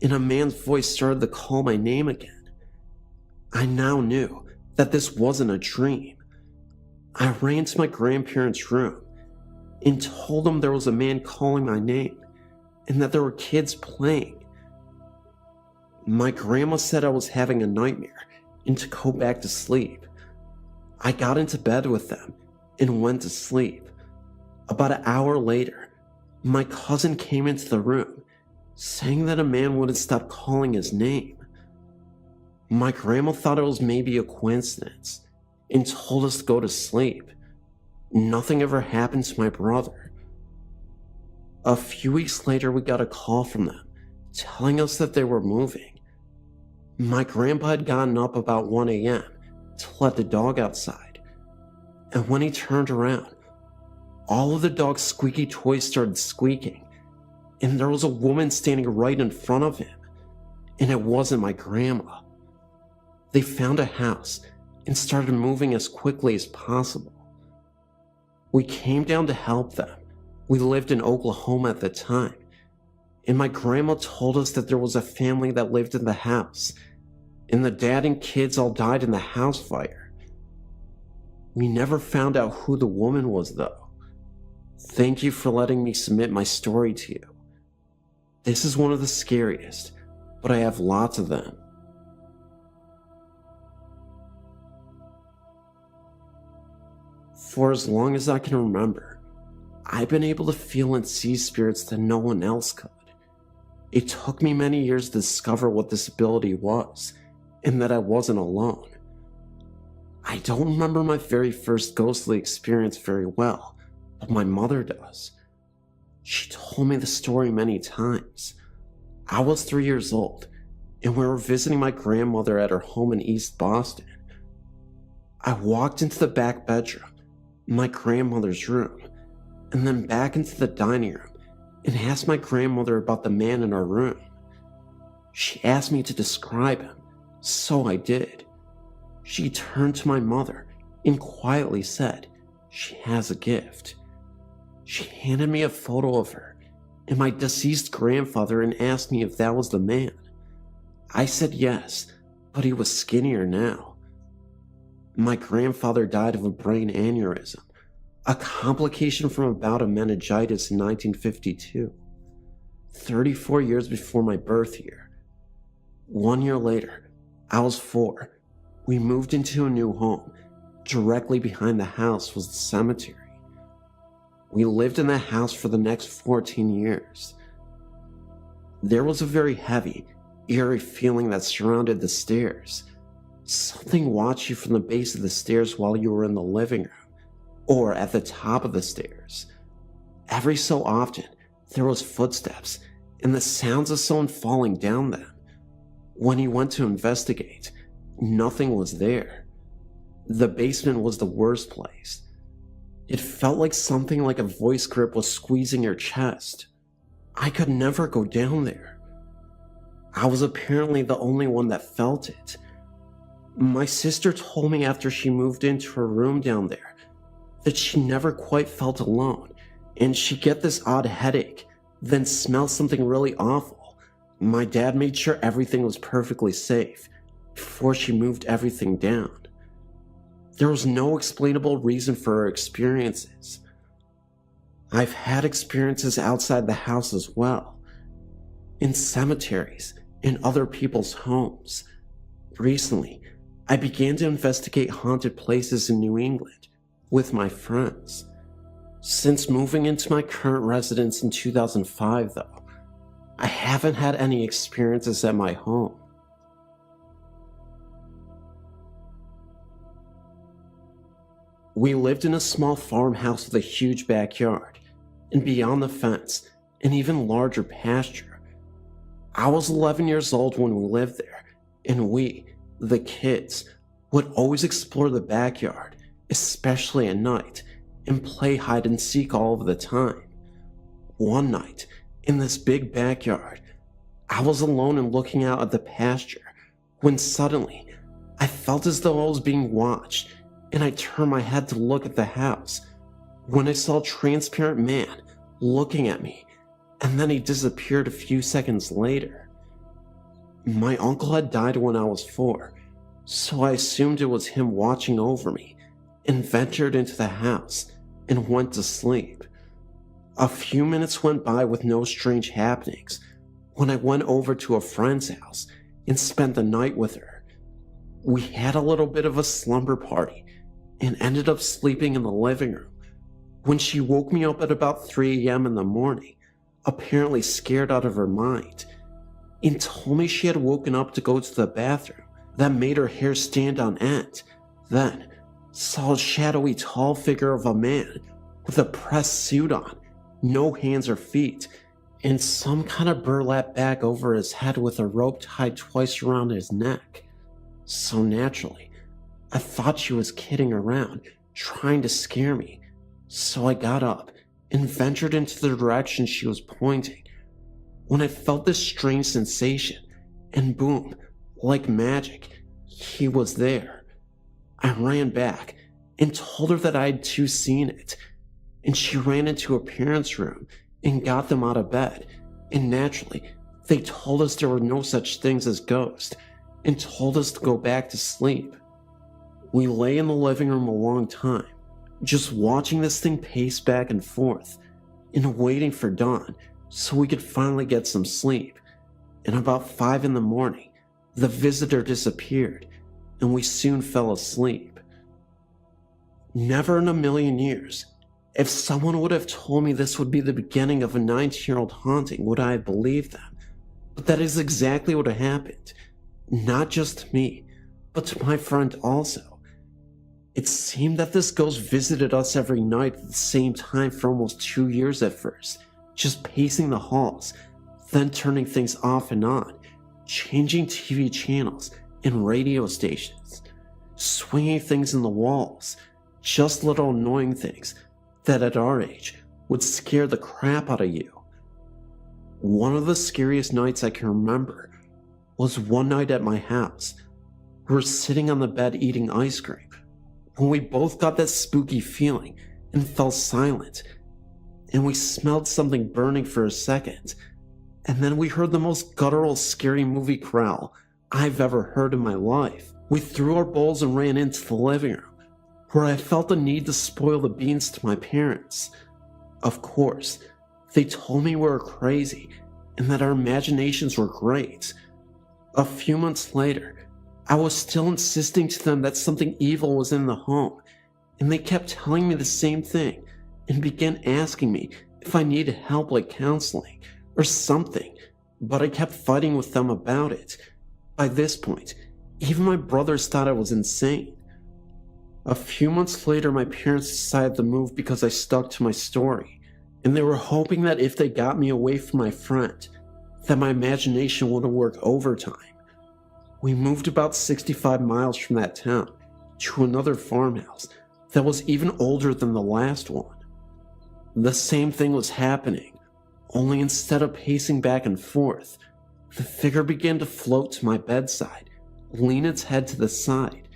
and a man's voice started to call my name again. I now knew that this wasn't a dream. I ran to my grandparents' room and told them there was a man calling my name and that there were kids playing. My grandma said I was having a nightmare and to go back to sleep. I got into bed with them and went to sleep. About an hour later, my cousin came into the room, saying that a man wouldn't stop calling his name. My grandma thought it was maybe a coincidence and told us to go to sleep. Nothing ever happened to my brother. A few weeks later, we got a call from them, telling us that they were moving. My grandpa had gotten up about 1 a.m. to let the dog outside. And when he turned around, all of the dog's squeaky toys started squeaking, and there was a woman standing right in front of him, and it wasn't my grandma. They found a house and started moving as quickly as possible. We came down to help them. We lived in Oklahoma at the time, and my grandma told us that there was a family that lived in the house, and the dad and kids all died in the house fire. We never found out who the woman was, though. Thank you for letting me submit my story to you. This is one of the scariest, but I have lots of them. For as long as I can remember, I've been able to feel and see spirits that no one else could. It took me many years to discover what this ability was, and that I wasn't alone. I don't remember my very first ghostly experience very well, but my mother does. She told me the story many times. I was 3 years old, and we were visiting my grandmother at her home in East Boston. I walked into the back bedroom, my grandmother's room, and then back into the dining room and asked my grandmother about the man in her room. She asked me to describe him, so I did. She turned to my mother and quietly said, "She has a gift." She handed me a photo of her and my deceased grandfather and asked me if that was the man. I said yes, but he was skinnier now. My grandfather died of a brain aneurysm, a complication from a bout of meningitis in 1952, 34 years before my birth year. 1 year later, I was 4. We moved into a new home. Directly behind the house was the cemetery. We lived in that house for the next 14 years. There was a very heavy, eerie feeling that surrounded the stairs. Something watched you from the base of the stairs while you were in the living room, or at the top of the stairs. Every so often, there was footsteps and the sounds of someone falling down them. When he went to investigate, nothing was there. The basement was the worst place. It felt like something like a voice grip was squeezing your chest. I could never go down there. I was apparently the only one that felt it. My sister told me after she moved into her room down there that she never quite felt alone, and she'd get this odd headache, then smell something really awful. My dad made sure everything was perfectly safe before she moved everything down. There was no explainable reason for her experiences. I've had experiences outside the house as well, in cemeteries, in other people's homes. Recently, I began to investigate haunted places in New England with my friends. Since moving into my current residence in 2005, though, I haven't had any experiences at my home. We lived in a small farmhouse with a huge backyard, and beyond the fence, an even larger pasture. I was 11 years old when we lived there, and we, the kids, would always explore the backyard, especially at night, and play hide and seek all of the time. One night, in this big backyard, I was alone and looking out at the pasture, when suddenly, I felt as though I was being watched, and I turned my head to look at the house, when I saw a transparent man looking at me, and then he disappeared a few seconds later. My uncle had died when I was 4, so I assumed it was him watching over me, and ventured into the house and went to sleep. A few minutes went by with no strange happenings when I went over to a friend's house and spent the night with her. We had a little bit of a slumber party and ended up sleeping in the living room when she woke me up at about 3 a.m. in the morning, apparently scared out of her mind, and told me she had woken up to go to the bathroom. That made her hair stand on end. Then saw a shadowy tall figure of a man with a pressed suit on, no hands or feet, and some kind of burlap bag over his head with a rope tied twice around his neck. So naturally, I thought she was kidding around, trying to scare me. So I got up and ventured into the direction she was pointing, when I felt this strange sensation, and boom, like magic, he was there. I ran back and told her that I had too seen it, and she ran into her parents' room and got them out of bed And naturally, they told us there were no such things as ghosts and told us to go back to sleep. We lay in the living room a long time, just watching this thing pace back and forth and waiting for dawn so we could finally get some sleep. And about 5 in the morning, the visitor disappeared and we soon fell asleep. Never in a million years, if someone would have told me this would be the beginning of a 19-year-old haunting, would I have believed them. But that is exactly what happened. Not just to me, but to my friend also. It seemed that this ghost visited us every night at the same time for almost 2 years at first, just pacing the halls, then turning things off and on, changing TV channels and radio stations, swinging things in the walls, just little annoying things that at our age would scare the crap out of you. One of the scariest nights I can remember was one night at my house. We were sitting on the bed eating ice cream when we both got that spooky feeling and fell silent, and we smelled something burning for a second, and then we heard the most guttural scary movie growl I've ever heard in my life. We threw our bowls and ran into the living room, where I felt the need to spoil the beans to my parents. Of course, they told me we were crazy and that our imaginations were great. A few months later, I was still insisting to them that something evil was in the home, and they kept telling me the same thing and began asking me if I needed help like counseling or something, but I kept fighting with them about it. By this point, even my brothers thought I was insane. A few months later, my parents decided to move because I stuck to my story, and they were hoping that if they got me away from my friend, that my imagination wouldn't work overtime. We moved about 65 miles from that town to another farmhouse that was even older than the last one. The same thing was happening, only instead of pacing back and forth, the figure began to float to my bedside, lean its head to the side,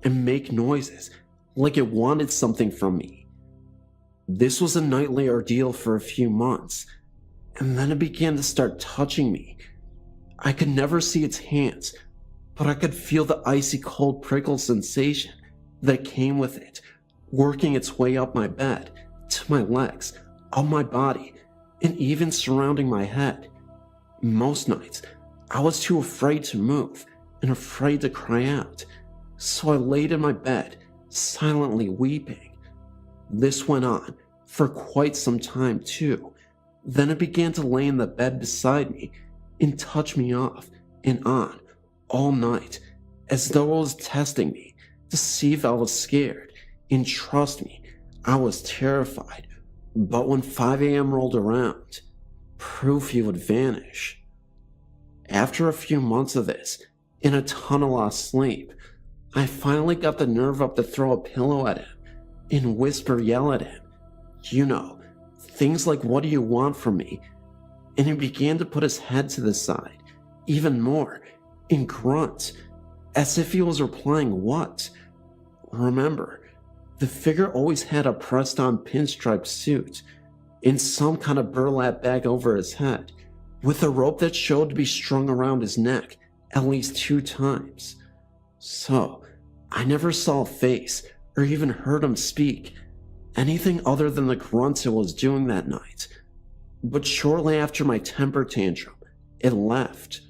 and make noises like it wanted something from me. This was a nightly ordeal for a few months, and then it began to start touching me. I could never see its hands, but I could feel the icy cold prickle sensation that came with it, working its way up my bed, to my legs, up my body, and even surrounding my head. Most nights, I was too afraid to move and afraid to cry out, so I laid in my bed, silently weeping. This went on for quite some time too. Then it began to lay in the bed beside me and touch me off and on all night, as though it was testing me to see if I was scared. And trust me, I was terrified. But when 5 a.m. rolled around, proof he would vanish. After a few months of this, in a ton of lost sleep, I finally got the nerve up to throw a pillow at him and yell at him. You know, things like, "What do you want from me?" And he began to put his head to the side, even more, and grunt, as if he was replying, "What?" Remember, the figure always had a pressed-on pinstripe suit and some kind of burlap bag over his head, with a rope that showed to be strung around his neck at least 2 times. So, I never saw a face or even heard him speak, anything other than the grunts it was doing that night. But shortly after my temper tantrum, it left.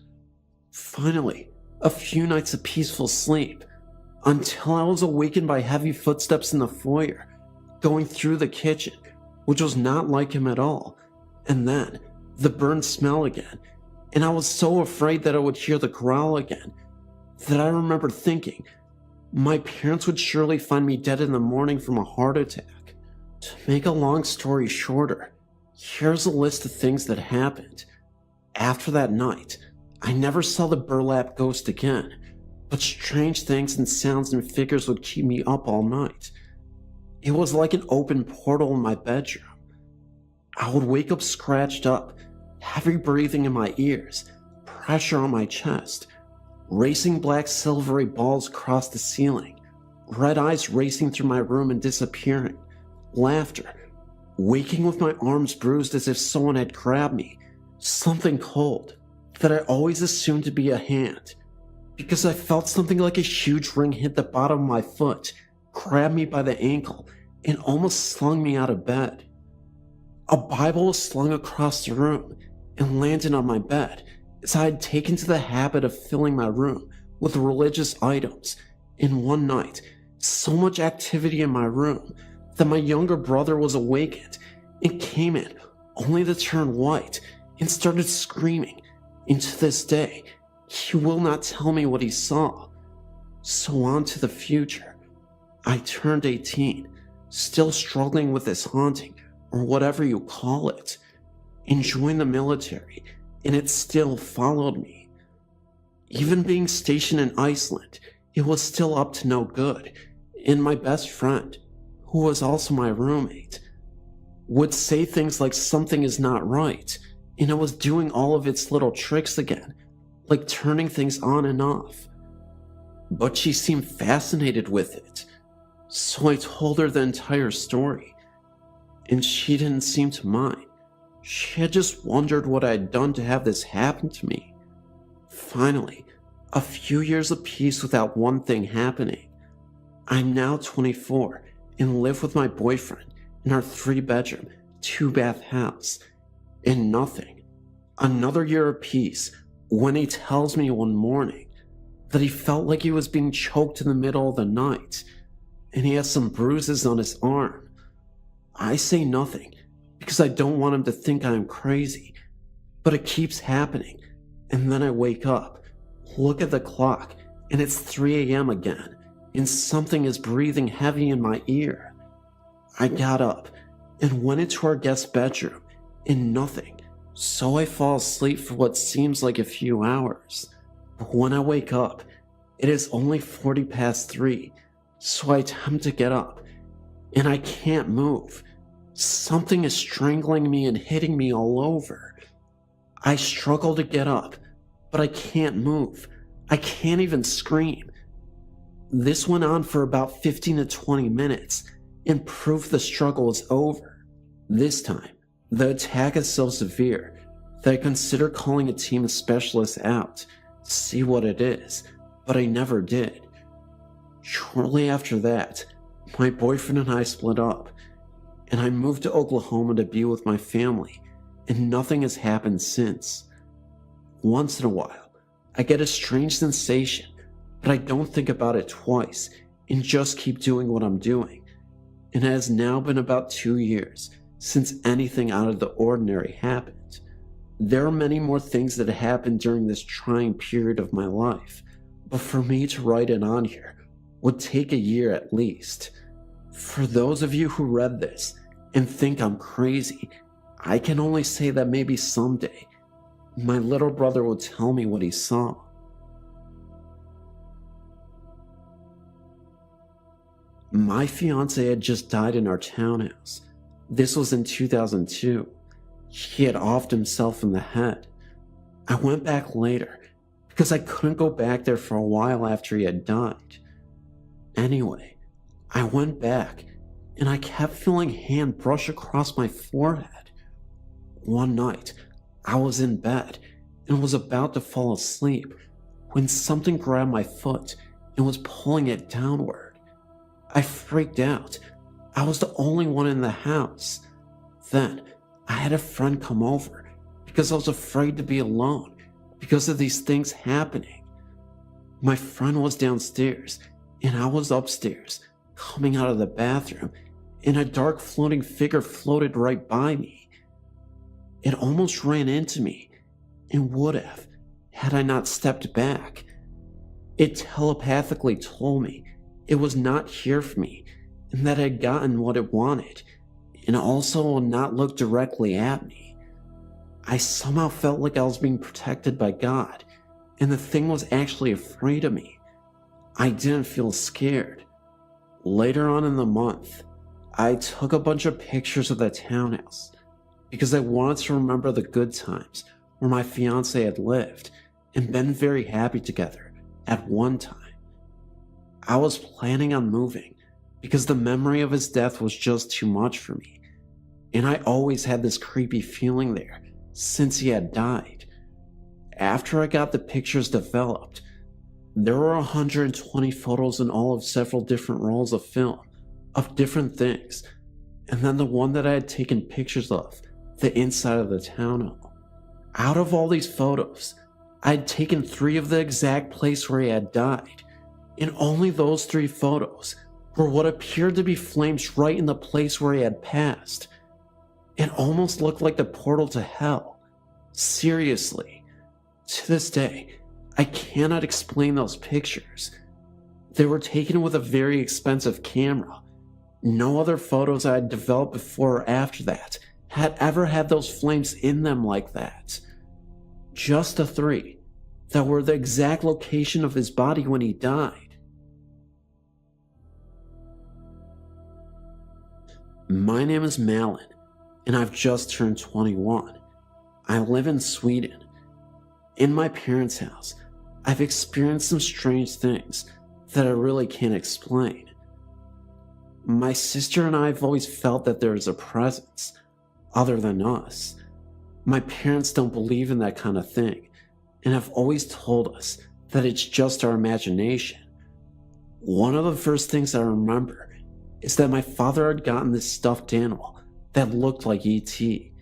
Finally, a few nights of peaceful sleep, until I was awakened by heavy footsteps in the foyer, going through the kitchen, which was not like him at all, and then the burnt smell again, and I was so afraid that I would hear the growl again, that I remember thinking, my parents would surely find me dead in the morning from a heart attack. To make a long story shorter, here's a list of things that happened. After that night, I never saw the burlap ghost again, but strange things and sounds and figures would keep me up all night. It was like an open portal in my bedroom. I would wake up scratched up, heavy breathing in my ears, pressure on my chest, racing black silvery balls across the ceiling, red eyes racing through my room and disappearing, laughter, waking with my arms bruised as if someone had grabbed me, something cold that I always assumed to be a hand, because I felt something like a huge ring hit the bottom of my foot, grabbed me by the ankle, and almost slung me out of bed. A Bible was slung across the room and landed on my bed, as I had taken to the habit of filling my room with religious items. In one night, so much activity in my room that my younger brother was awakened and came in only to turn white and started screaming. And to this day, he will not tell me what he saw. So on to the future. I turned 18, still struggling with this haunting, or whatever you call it, and joined the military, and it still followed me. Even being stationed in Iceland, it was still up to no good, and my best friend, who was also my roommate, would say things like something is not right, and it was doing all of its little tricks again, like turning things on and off. But she seemed fascinated with it, so I told her the entire story, and she didn't seem to mind. She had just wondered what I had done to have this happen to me. Finally, a few years of peace without one thing happening. I'm now 24 and live with my boyfriend in our 3-bedroom, 2-bath house, and nothing. Another year of peace when he tells me one morning that he felt like he was being choked in the middle of the night, and he has some bruises on his arm. I say nothing because I don't want him to think I am crazy, but it keeps happening, and then I wake up, look at the clock, and it's 3 a.m. again, and something is breathing heavy in my ear. I got up and went into our guest bedroom, and nothing, so I fall asleep for what seems like a few hours. But when I wake up, it is only 40 past 3, so I attempt to get up, and I can't move. Something is strangling me and hitting me all over. I struggle to get up, but I can't move. I can't even scream. This went on for about 15 to 20 minutes and proved the struggle is over. This time, the attack is so severe that I consider calling a team of specialists out to see what it is, but I never did. Shortly after that, my boyfriend and I split up, and I moved to Oklahoma to be with my family, and nothing has happened since. Once in a while, I get a strange sensation, but I don't think about it twice and just keep doing what I'm doing. It has now been about 2 years since anything out of the ordinary happened. There are many more things that happened during this trying period of my life, but for me to write it on here would take a year at least. For those of you who read this and think I'm crazy, I can only say that maybe someday my little brother will tell me what he saw. My fiance had just died in our townhouse. This was in 2002. He had offed himself in the head. I went back later because I couldn't go back there for a while after he had died. Anyway, I went back and I kept feeling a hand brush across my forehead. One night, I was in bed and was about to fall asleep when something grabbed my foot and was pulling it downward. I freaked out. I was the only one in the house. Then, I had a friend come over because I was afraid to be alone because of these things happening. My friend was downstairs and I was upstairs, coming out of the bathroom, and a dark floating figure floated right by me. It almost ran into me and would have had I not stepped back. It telepathically told me it was not here for me and that I had gotten what it wanted, and also will not look directly at me. I somehow felt like I was being protected by God, and the thing was actually afraid of me. I didn't feel scared. Later on in the month, I took a bunch of pictures of the townhouse because I wanted to remember the good times where my fiance had lived and been very happy together at one time. I was planning on moving because the memory of his death was just too much for me, and I always had this creepy feeling there since he had died. After I got the pictures developed, there were 120 photos in all of several different rolls of film of different things, and then the one that I had taken pictures of, the inside of the townhome. Out of all these photos, I had taken 3 of the exact place where he had died, and only those 3 photos were what appeared to be flames right in the place where he had passed. It almost looked like the portal to hell. Seriously, to this day, I cannot explain those pictures. They were taken with a very expensive camera. No other photos I had developed before or after that had ever had those flames in them like that. Just the 3 that were the exact location of his body when he died. My name is Malin, and I've just turned 21. I live in Sweden. In my parents' house, I've experienced some strange things that I really can't explain. My sister and I have always felt that there is a presence other than us. My parents don't believe in that kind of thing, and have always told us that it's just our imagination. One of the first things I remember is that my father had gotten this stuffed animal that looked like E.T.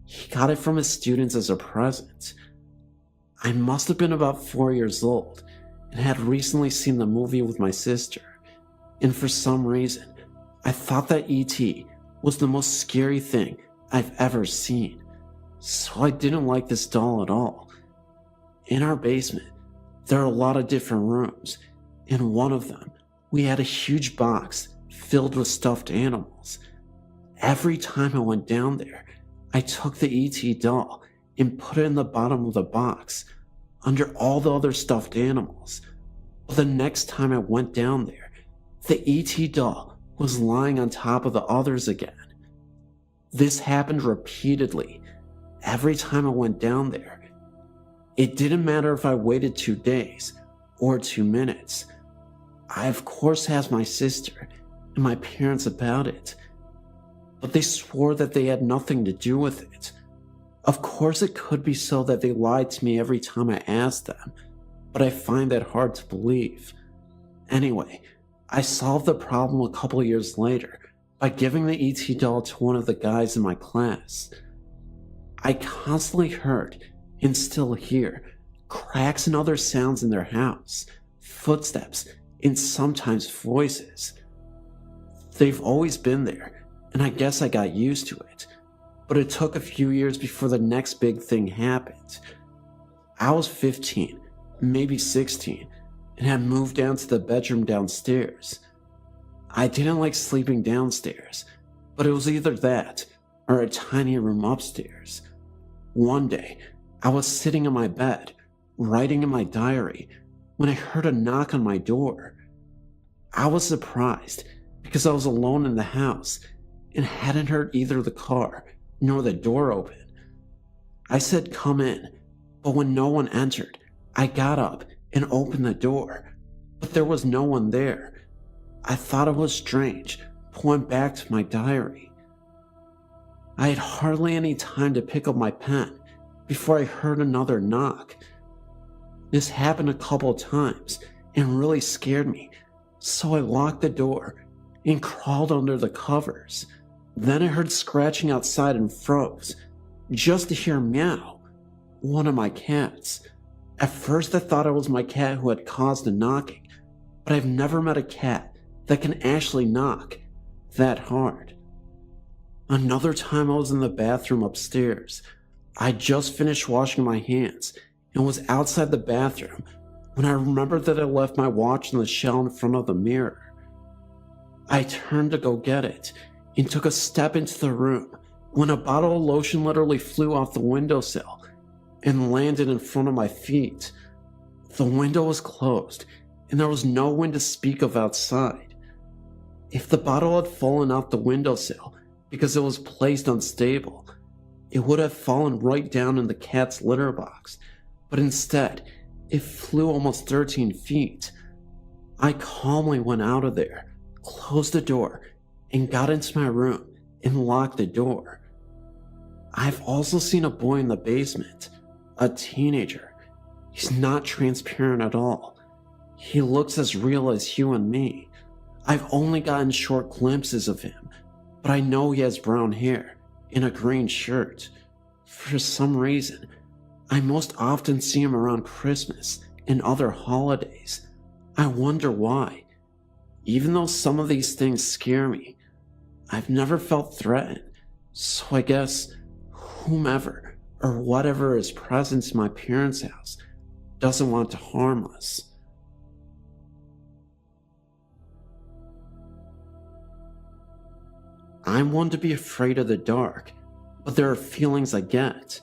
He got it from his students as a present. I must have been about 4 years old and had recently seen the movie with my sister, and for some reason, I thought that E.T. was the most scary thing I've ever seen, so I didn't like this doll at all. In our basement, there are a lot of different rooms. In one of them, we had a huge box filled with stuffed animals. Every time I went down there, I took the E.T. doll and put it in the bottom of the box, under all the other stuffed animals. But the next time I went down there, the E.T. doll was lying on top of the others again. This happened repeatedly, every time I went down there. It didn't matter if I waited 2 days or 2 minutes. I of course asked my sister and my parents about it, but they swore that they had nothing to do with it. Of course it could be so that they lied to me every time I asked them, but I find that hard to believe. Anyway, I solved the problem a couple years later by giving the E.T. doll to one of the guys in my class. I constantly heard, and still hear, cracks and other sounds in their house, footsteps, and sometimes voices. They've always been there, and I guess I got used to it, but it took a few years before the next big thing happened. I was 15, maybe 16, and had moved down to the bedroom downstairs. I didn't like sleeping downstairs, but it was either that or a tiny room upstairs. One day, I was sitting in my bed, writing in my diary, when I heard a knock on my door. I was surprised because I was alone in the house and hadn't heard either the car nor the door open. I said, "Come in," but when no one entered, I got up and opened the door, but there was no one there. I thought it was strange, but went back to my diary. I had hardly any time to pick up my pen before I heard another knock. This happened a couple times and really scared me, so I locked the door and crawled under the covers. Then I heard scratching outside and froze, just to hear meow, one of my cats. At first I thought it was my cat who had caused the knocking, but I've never met a cat that can actually knock that hard. Another time I was in the bathroom upstairs. I just finished washing my hands and was outside the bathroom when I remembered that I left my watch on the shelf in front of the mirror. I turned to go get it and took a step into the room when a bottle of lotion literally flew off the windowsill and landed in front of my feet. The window was closed and there was no wind to speak of outside. If the bottle had fallen off the windowsill because it was placed unstable, it would have fallen right down in the cat's litter box, but instead, it flew almost 13 feet. I calmly went out of there, closed the door, and got into my room and locked the door. I've also seen a boy in the basement, a teenager. He's not transparent at all. He looks as real as you and me. I've only gotten short glimpses of him, but I know he has brown hair and a green shirt. For some reason, I most often see him around Christmas and other holidays. I wonder why. Even though some of these things scare me, I've never felt threatened, so I guess whomever or whatever is present in my parents' house doesn't want to harm us. I'm one to be afraid of the dark, but there are feelings I get.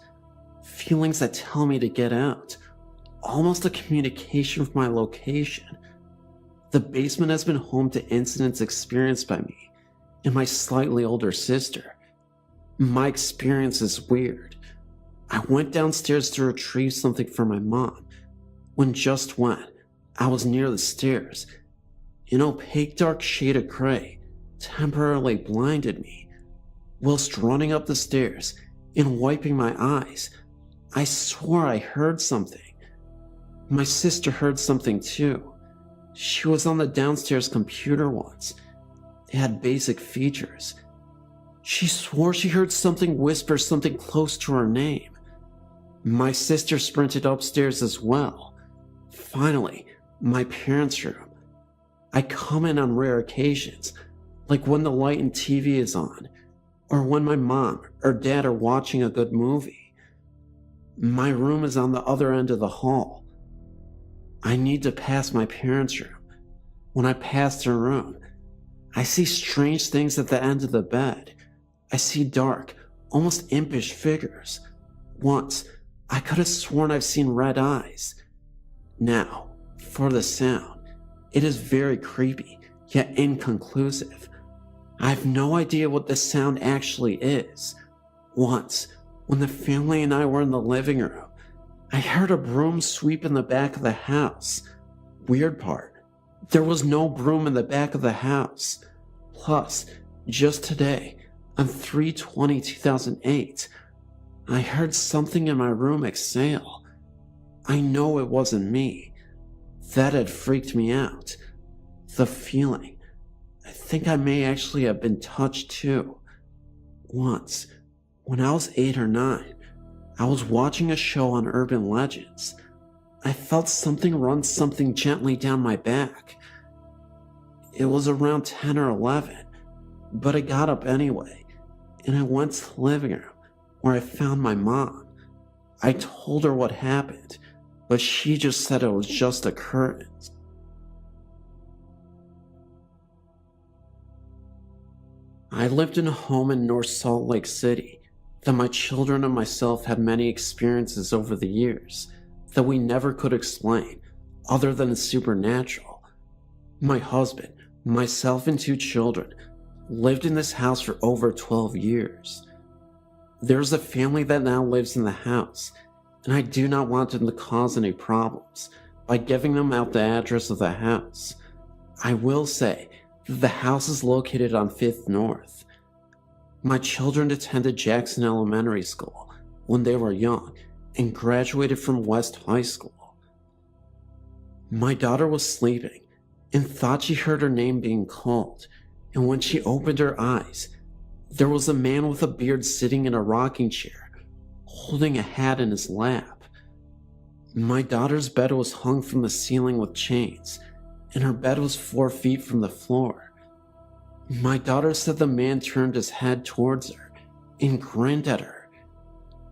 Feelings that tell me to get out. Almost a communication with my location. The basement has been home to incidents experienced by me and my slightly older sister. My experience is weird. I went downstairs to retrieve something for my mom, when I was near the stairs, an opaque dark shade of gray temporarily blinded me. Whilst running up the stairs and wiping my eyes, I swore I heard something. My sister heard something too. She was on the downstairs computer once. It had basic features. She swore she heard something whisper something close to her name. My sister sprinted upstairs as well. Finally, my parents' room. I come in on rare occasions, like when the light and TV is on, or when my mom or dad are watching a good movie. My room is on the other end of the hall. I need to pass my parents' room. When I pass their room, I see strange things at the end of the bed. I see dark, almost impish figures. Once, I could have sworn I've seen red eyes. Now, for the sound, it is very creepy, yet inconclusive. I have no idea what the sound actually is. Once, when the family and I were in the living room, I heard a broom sweep in the back of the house. Weird part, there was no broom in the back of the house. Plus, just today, on 3/20/2008, I heard something in my room exhale. I know it wasn't me. That had freaked me out. The feeling. I think I may actually have been touched too. Once, when I was 8 or 9, I was watching a show on urban legends. I felt something run something gently down my back. It was around 10 or 11, but I got up anyway, and I went to the living room where I found my mom. I told her what happened, but she just said it was just a curtain. I lived in a home in North Salt Lake City that my children and myself had many experiences over the years that we never could explain other than it's supernatural. My husband, myself, and 2 children lived in this house for over 12 years. There's a family that now lives in the house, and I do not want them to cause any problems by giving them out the address of the house. I will say that the house is located on 5th North. My children attended Jackson Elementary School when they were young and graduated from West High School. My daughter was sleeping and thought she heard her name being called, and when she opened her eyes, there was a man with a beard sitting in a rocking chair, holding a hat in his lap. My daughter's bed was hung from the ceiling with chains, and her bed was 4 feet from the floor. My daughter said the man turned his head towards her and grinned at her.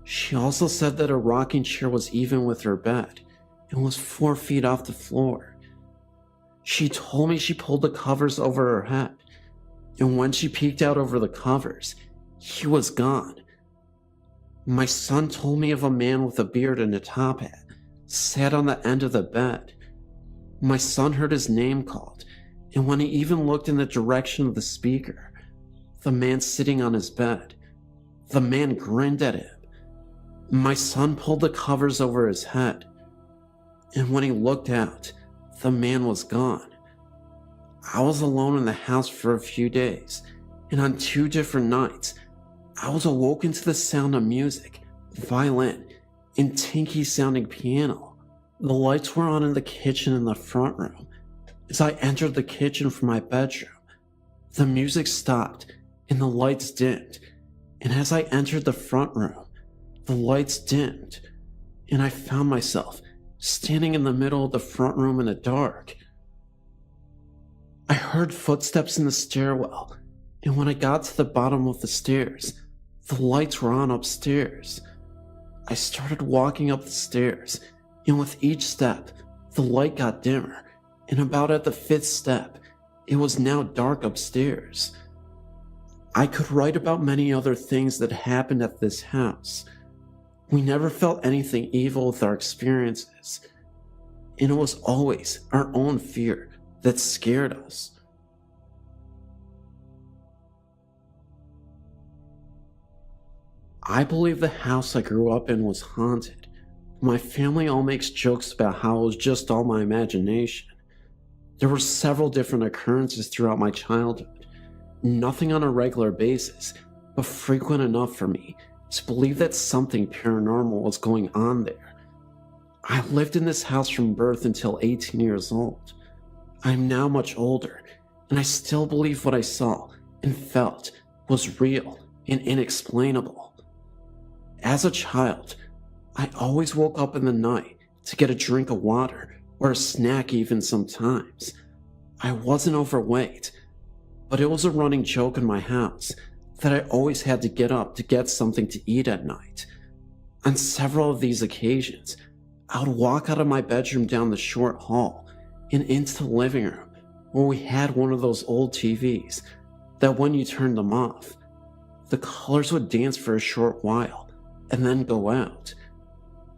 She also said that her rocking chair was even with her bed and was 4 feet off the floor. She told me she pulled the covers over her head, and when she peeked out over the covers, he was gone. My son told me of a man with a beard and a top hat sat on the end of the bed. My son heard his name called, and when he even looked in the direction of the speaker, the man sitting on his bed, the man grinned at him. My son pulled the covers over his head, and when he looked out, the man was gone. I was alone in the house for a few days, and on 2 different nights, I was awoken to the sound of music, violin, and tinky sounding piano. The lights were on in the kitchen and the front room. As I entered the kitchen from my bedroom, the music stopped and the lights dimmed. And as I entered the front room, the lights dimmed, and I found myself standing in the middle of the front room in the dark. I heard footsteps in the stairwell, and when I got to the bottom of the stairs, the lights were on upstairs. I started walking up the stairs, and with each step, the light got dimmer, and about at the 5th step, it was now dark upstairs. I could write about many other things that happened at this house. We never felt anything evil with our experiences, and it was always our own fear that scared us. I believe the house I grew up in was haunted. My family all makes jokes about how it was just all my imagination. There were several different occurrences throughout my childhood, nothing on a regular basis, but frequent enough for me to believe that something paranormal was going on there. I lived in this house from birth until 18 years old. I am now much older, and I still believe what I saw and felt was real and inexplainable. As a child, I always woke up in the night to get a drink of water or a snack even sometimes. I wasn't overweight, but it was a running joke in my house that I always had to get up to get something to eat at night. On several of these occasions, I would walk out of my bedroom down the short hall and into the living room where we had one of those old TVs that when you turned them off, the colors would dance for a short while and then go out.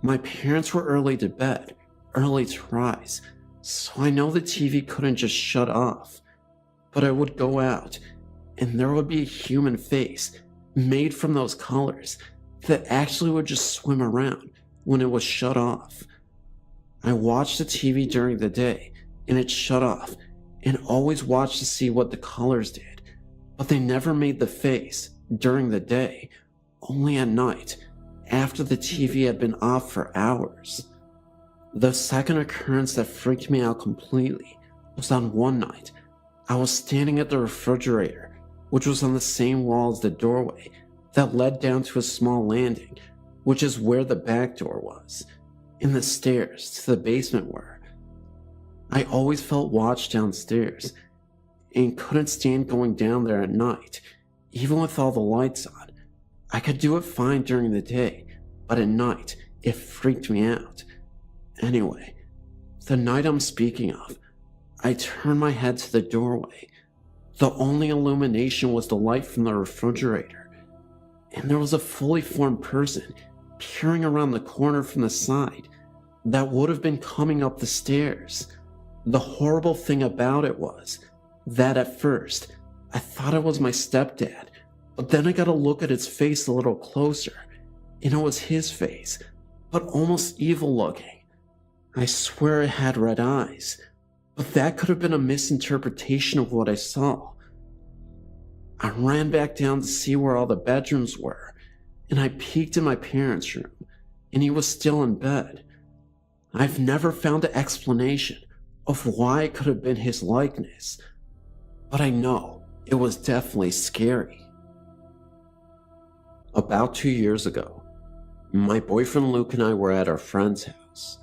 My parents were early to bed, early to rise, so I know the TV couldn't just shut off. But I would go out, and there would be a human face made from those colors that actually would just swim around when it was shut off. I watched the TV during the day, and it shut off, and always watched to see what the colors did, but they never made the face during the day, only at night, after the TV had been off for hours. The second occurrence that freaked me out completely was on one night. I was standing at the refrigerator, which was on the same wall as the doorway that led down to a small landing, which is where the back door was, and the stairs to the basement were. I always felt watched downstairs, and couldn't stand going down there at night, even with all the lights on. I could do it fine during the day, but at night, it freaked me out. Anyway, the night I'm speaking of, I turned my head to the doorway. The only illumination was the light from the refrigerator, and there was a fully formed person peering around the corner from the side that would have been coming up the stairs. The horrible thing about it was that at first, I thought it was my stepdad, but then I got a look at his face a little closer, and it was his face, but almost evil looking. I swear it had red eyes, but that could have been a misinterpretation of what I saw. I ran back down to see where all the bedrooms were, and I peeked in my parents' room, and he was still in bed. I've never found an explanation of why it could have been his likeness, but I know it was definitely scary. About 2 years ago, my boyfriend Luke and I were at our friend's house.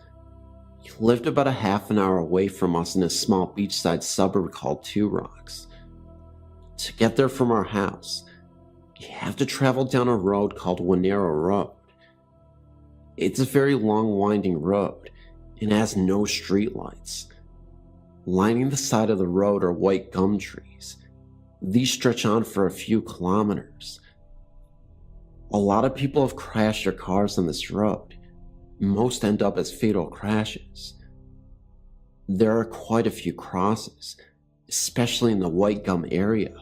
He lived about a half an hour away from us in a small beachside suburb called Two Rocks. To get there from our house, you have to travel down a road called Wanero Road. It's a very long winding road and has no streetlights. Lining the side of the road are white gum trees. These stretch on for a few kilometers. A lot of people have crashed their cars on this road. Most end up as fatal crashes. There are quite a few crosses, especially in the white gum area.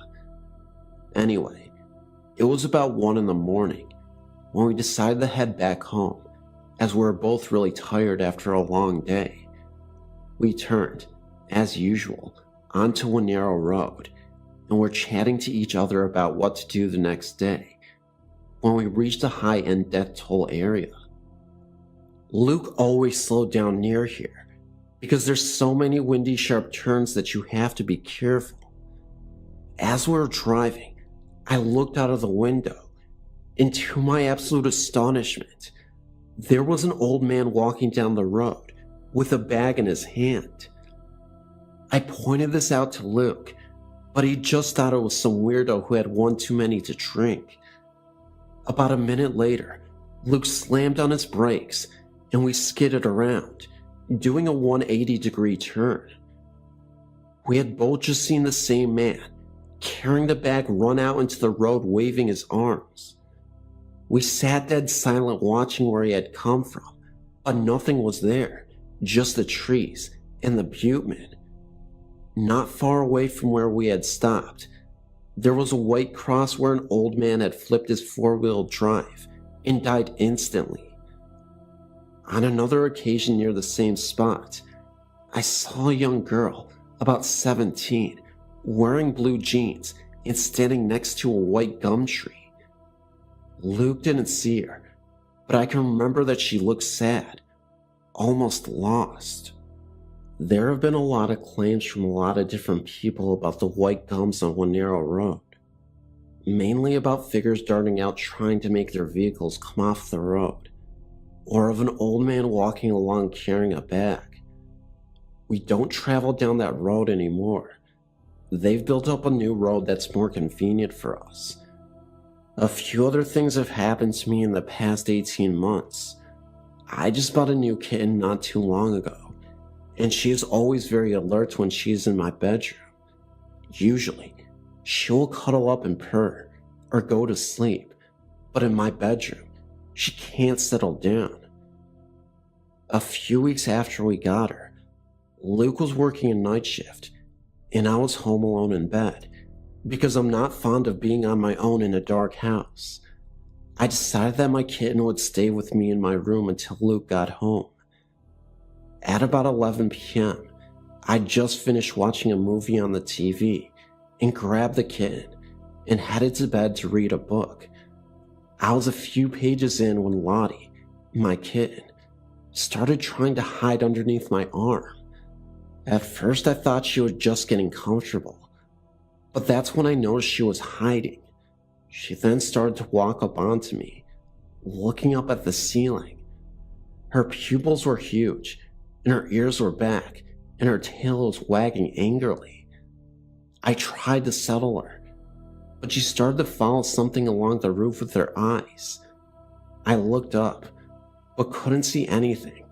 Anyway, it was about 1 in the morning when we decided to head back home, as we were both really tired after a long day. We turned, as usual, onto Wanero Road, and were chatting to each other about what to do the next day, when we reached a high-end death toll area. Luke always slowed down near here because there's so many windy, sharp turns that you have to be careful. As we were driving, I looked out of the window, and to my absolute astonishment, there was an old man walking down the road with a bag in his hand. I pointed this out to Luke, but he just thought it was some weirdo who had one too many to drink. About a minute later, Luke slammed on his brakes and we skidded around, doing a 180-degree turn. We had both just seen the same man, carrying the bag, run out into the road waving his arms. We sat dead silent watching where he had come from, but nothing was there, just the trees and the butte. Not far away from where we had stopped, there was a white cross where an old man had flipped his four-wheel drive and died instantly. On another occasion near the same spot, I saw a young girl, about 17, wearing blue jeans and standing next to a white gum tree. Luke didn't see her, but I can remember that she looked sad, almost lost. There have been a lot of claims from a lot of different people about the white gums on one narrow road, mainly about figures darting out trying to make their vehicles come off the road, or of an old man walking along carrying a bag. We don't travel down that road anymore. They've built up a new road that's more convenient for us. A few other things have happened to me in the past 18 months. I just bought a new kitten not too long ago, and she is always very alert when she's in my bedroom. Usually, she will cuddle up and purr, or go to sleep, but in my bedroom, she can't settle down. A few weeks after we got her, Luke was working a night shift, and I was home alone in bed, because I'm not fond of being on my own in a dark house. I decided that my kitten would stay with me in my room until Luke got home. At about 11 p.m., I just finished watching a movie on the TV and grabbed the kitten and headed to bed to read a book. I was a few pages in when Lottie, my kitten, started trying to hide underneath my arm. At first I thought she was just getting comfortable, but that's when I noticed she was hiding. She then started to walk up onto me, looking up at the ceiling. Her pupils were huge, and her ears were back, and her tail was wagging angrily. I tried to settle her, but she started to follow something along the roof with her eyes. I looked up, but couldn't see anything,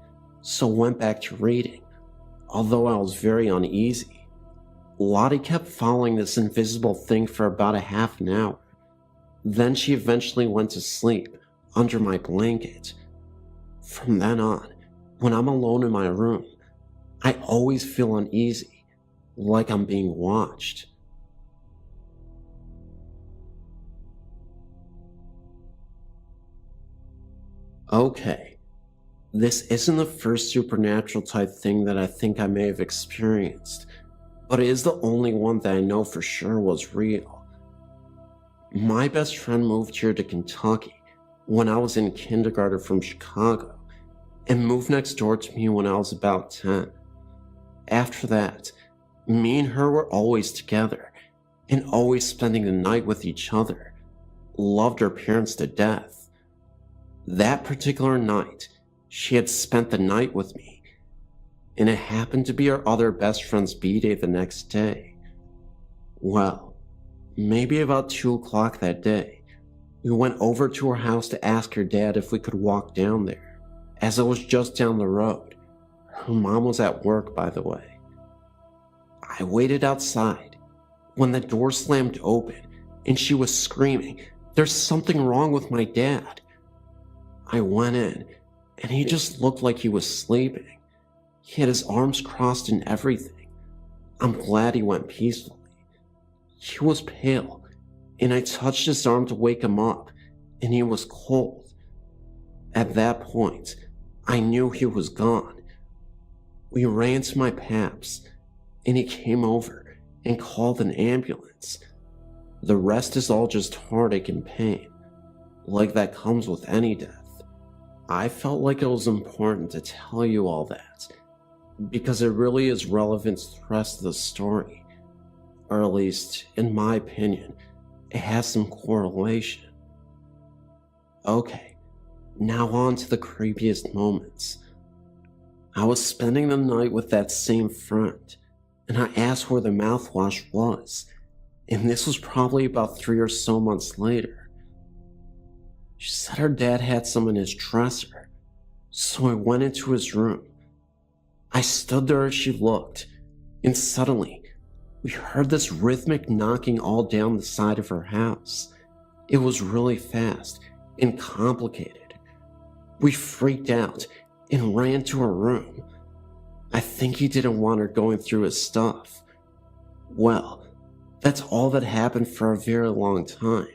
so went back to reading, although I was very uneasy. Lottie kept following this invisible thing for about a half an hour. Then she eventually went to sleep under my blanket. From then on, when I'm alone in my room, I always feel uneasy, like I'm being watched. Okay, this isn't the first supernatural type thing that I think I may have experienced, but it is the only one that I know for sure was real. My best friend moved here to Kentucky when I was in kindergarten from Chicago, and moved next door to me when I was about 10. After that, me and her were always together, and always spending the night with each other. Loved her parents to death. That particular night, she had spent the night with me, and it happened to be our other best friend's b-day the next day. Well, maybe about 2 o'clock that day, we went over to her house to ask her dad if we could walk down there, as it was just down the road. Her mom was at work, by the way. I waited outside when the door slammed open and she was screaming, "There's something wrong with my dad." I went in and he just looked like he was sleeping. He had his arms crossed and everything. I'm glad he went peacefully. He was pale, and I touched his arm to wake him up, and he was cold. At that point, I knew he was gone. We ran to my paps, and he came over and called an ambulance. The rest is all just heartache and pain. like that comes with any death. I felt like it was important to tell you all that, because it really is relevant to the rest of the story, or at least, in my opinion, it has some correlation. Okay, now on to the creepiest moments. I was spending the night with that same friend, and I asked where the mouthwash was, and this was probably about 3 or so months later. She said her dad had some in his dresser, so I went into his room. I stood there as she looked, and suddenly, we heard this rhythmic knocking all down the side of her house. It was really fast and complicated. We freaked out and ran to her room. I think he didn't want her going through his stuff. Well, that's all that happened for a very long time.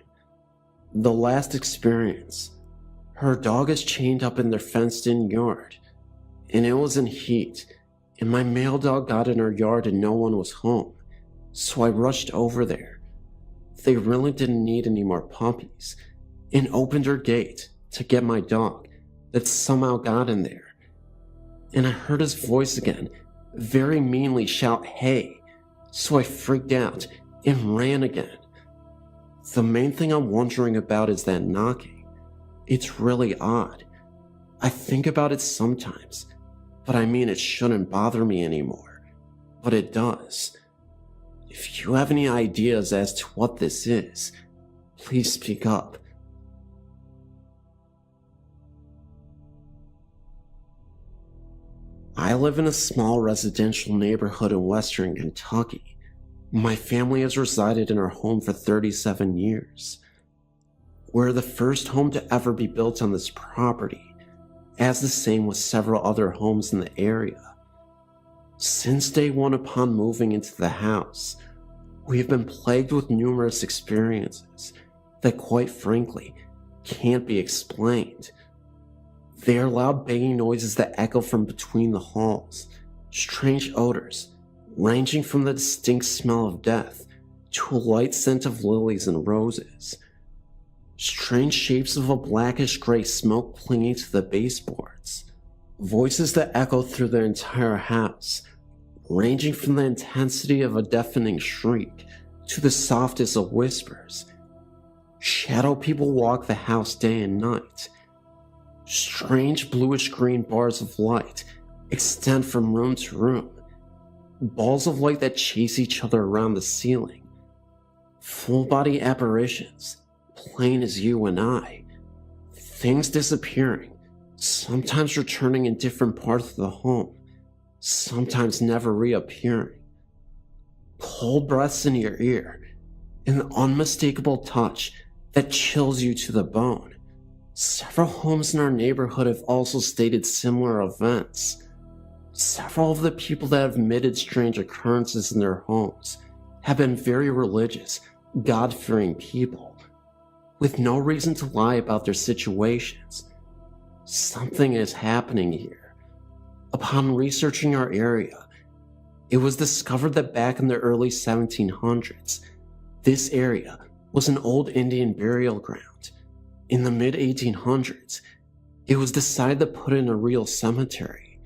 The last experience, her dog is chained up in their fenced-in yard, and it was in heat, and my male dog got in her yard and no one was home, so I rushed over there. They really didn't need any more puppies, and opened her gate to get my dog that somehow got in there. And I heard his voice again, very meanly shout, "Hey," so I freaked out and ran again. The main thing I'm wondering about is that knocking. It's really odd. I think about it sometimes, but I mean it shouldn't bother me anymore, but it does. If you have any ideas as to what this is, please speak up. I live in a small residential neighborhood in western Kentucky. My family has resided in our home for 37 years. We're the first home to ever be built on this property, as the same with several other homes in the area. Since day one upon moving into the house, we have been plagued with numerous experiences that, quite frankly, can't be explained. They are loud banging noises that echo from between the halls, strange odors, ranging from the distinct smell of death to a light scent of lilies and roses. Strange shapes of a blackish-gray smoke clinging to the baseboards. Voices that echo through the entire house, ranging from the intensity of a deafening shriek to the softest of whispers. Shadow people walk the house day and night. Strange bluish-green bars of light extend from room to room. Balls of light that chase each other around the ceiling. Full-body apparitions, plain as you and I. Things disappearing, sometimes returning in different parts of the home, sometimes never reappearing. Cold breaths in your ear, an unmistakable touch that chills you to the bone. Several homes in our neighborhood have also stated similar events. Several of the people that have admitted strange occurrences in their homes have been very religious, God-fearing people, with no reason to lie about their situations. Something is happening here. Upon researching our area, it was discovered that back in the early 1700s, this area was an old Indian burial ground. In the mid-1800s, it was decided to put in a real cemetery.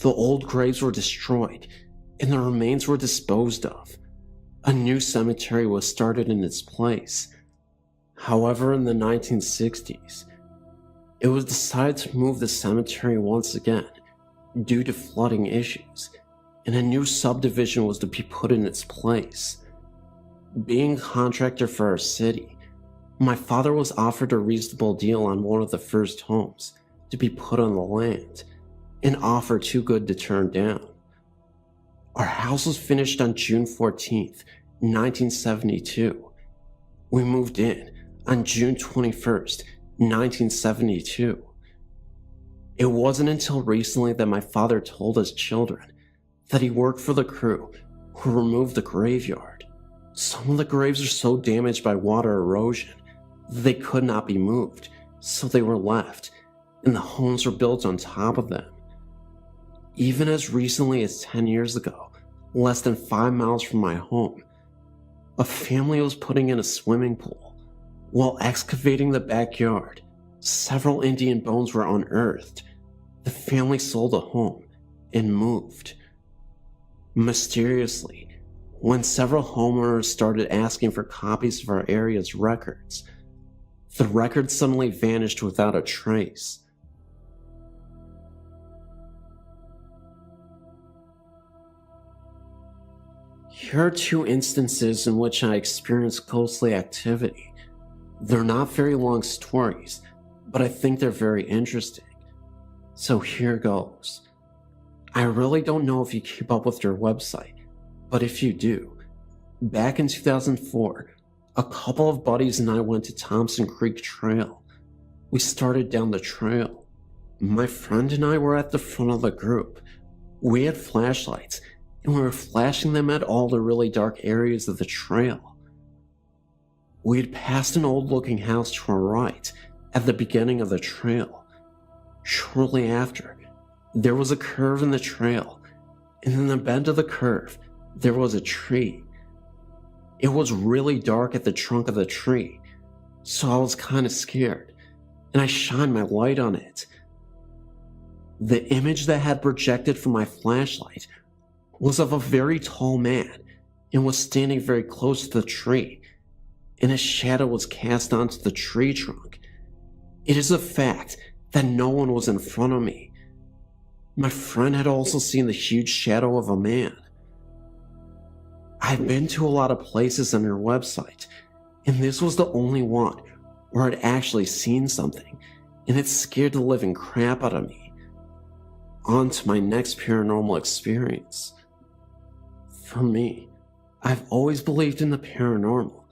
The old graves were destroyed, and the remains were disposed of. A new cemetery was started in its place. However, in the 1960s, it was decided to move the cemetery once again due to flooding issues, and a new subdivision was to be put in its place. Being a contractor for our city, my father was offered a reasonable deal on one of the first homes to be put on the land, an offer too good to turn down. Our house was finished on June 14th, 1972. We moved in on June 21st, 1972. It wasn't until recently that my father told us children that he worked for the crew who removed the graveyard. Some of the graves are so damaged by water erosion that they could not be moved, so they were left, and the homes were built on top of them. Even as recently as 10 years ago, less than 5 miles from my home, a family was putting in a swimming pool, While excavating the backyard, several Indian bones were unearthed. The family sold a home and moved. Mysteriously, when several homeowners started asking for copies of our area's records, the records suddenly vanished without a trace. Here are 2 instances in which I experienced ghostly activity. They're not very long stories, but I think they're very interesting. So here goes. I really don't know if you keep up with your website, but if you do, back in 2004, a couple of buddies and I went to Thompson Creek Trail. We started down the trail. My friend and I were at the front of the group. We had flashlights, and we were flashing them at all the really dark areas of the trail. We had passed an old-looking house to our right at the beginning of the trail. Shortly after, there was a curve in the trail, and in the bend of the curve, there was a tree. It was really dark at the trunk of the tree, so I was kind of scared, and I shined my light on it. The image that had projected from my flashlight was of a very tall man and was standing very close to the tree, and a shadow was cast onto the tree trunk. It is a fact that no one was in front of me. My friend had also seen the huge shadow of a man. I've been to a lot of places on your website, and this was the only one where I'd actually seen something, and it scared the living crap out of me. On to my next paranormal experience. For me, I've always believed in the paranormal,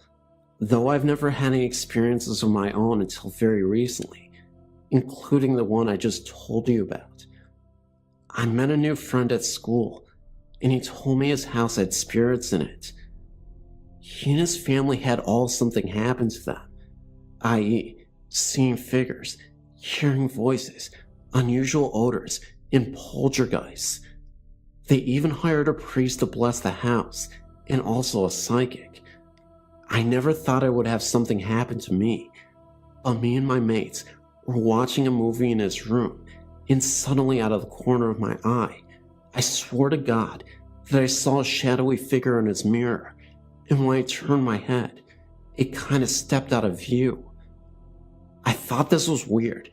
though I've never had any experiences of my own until very recently, including the one I just told you about. I met a new friend at school, and he told me his house had spirits in it. He and his family had all something happen to them, i.e., seeing figures, hearing voices, unusual odors, and poltergeists. They even hired a priest to bless the house, and also a psychic. I never thought I would have something happen to me, but me and my mates were watching a movie in his room, and suddenly out of the corner of my eye, I swore to God that I saw a shadowy figure in his mirror, and when I turned my head, it kind of stepped out of view. I thought this was weird,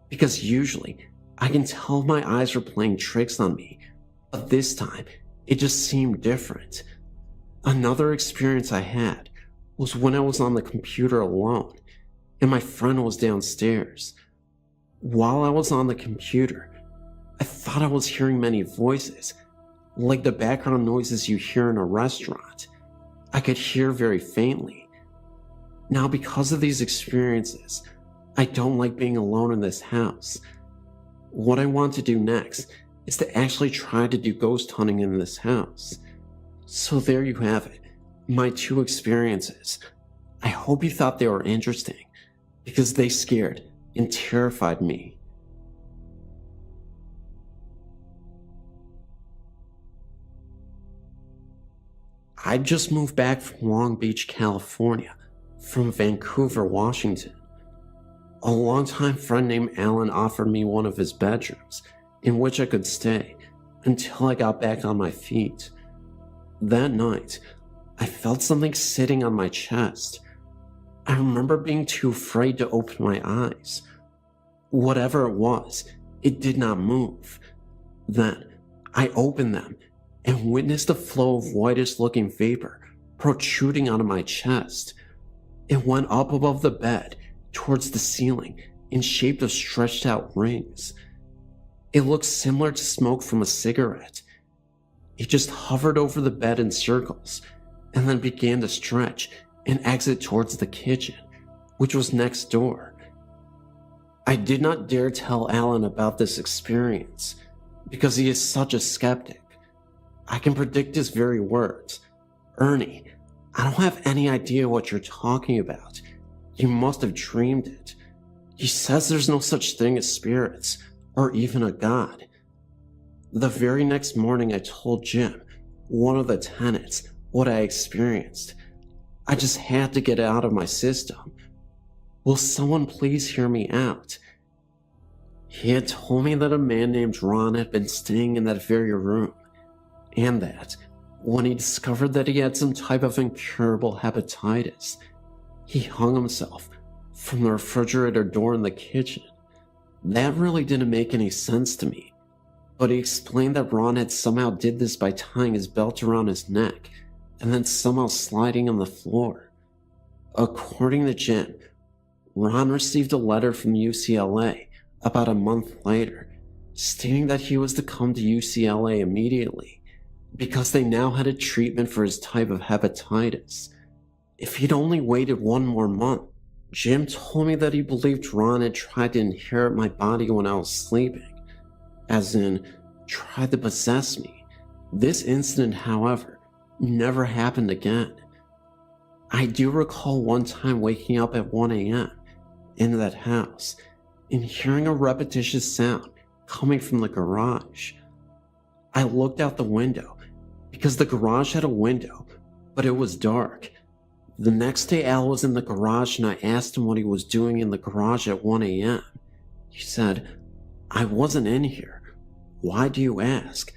because usually I can tell if my eyes are playing tricks on me, but this time it just seemed different. Another experience I had was when I was on the computer alone, and my friend was downstairs. While I was on the computer, I thought I was hearing many voices, like the background noises you hear in a restaurant. I could hear very faintly. Now, because of these experiences, I don't like being alone in this house. What I want to do next is to actually try to do ghost hunting in this house. So there you have it, my 2 experiences. I hope you thought they were interesting, because they scared and terrified me. I just moved back from Long Beach, California, from Vancouver, Washington. A longtime friend named Alan offered me one of his bedrooms, in which I could stay until I got back on my feet. That night, I felt something sitting on my chest. I remember being too afraid to open my eyes. Whatever it was, it did not move. Then, I opened them and witnessed a flow of whitish-looking vapor protruding out of my chest. It went up above the bed towards the ceiling in shape of stretched-out rings. It looked similar to smoke from a cigarette. It just hovered over the bed in circles and then began to stretch and exit towards the kitchen, which was next door. I did not dare tell Alan about this experience because he is such a skeptic. I can predict his very words. "Ernie, I don't have any idea what you're talking about. You must have dreamed it. He says there's no such thing as spirits or even a god." The very next morning I told Jim, one of the tenants, what I experienced. I just had to get it out of my system. Will someone please hear me out? He had told me that a man named Ron had been staying in that very room, and that, when he discovered that he had some type of incurable hepatitis, he hung himself from the refrigerator door in the kitchen. That really didn't make any sense to me, but he explained that Ron had somehow did this by tying his belt around his neck and then somehow sliding on the floor. According to Jim, Ron received a letter from UCLA about a month later, stating that he was to come to UCLA immediately because they now had a treatment for his type of hepatitis. If he'd only waited one more month, Jim told me that he believed Ron had tried to inherit my body when I was sleeping, as in, tried to possess me. This incident, however, never happened again. I do recall one time waking up at 1 a.m. in that house and hearing a repetitious sound coming from the garage. I looked out the window because the garage had a window, but it was dark. The next day Al was in the garage and I asked him what he was doing in the garage at 1 a.m. He said, "I wasn't in here. Why do you ask?"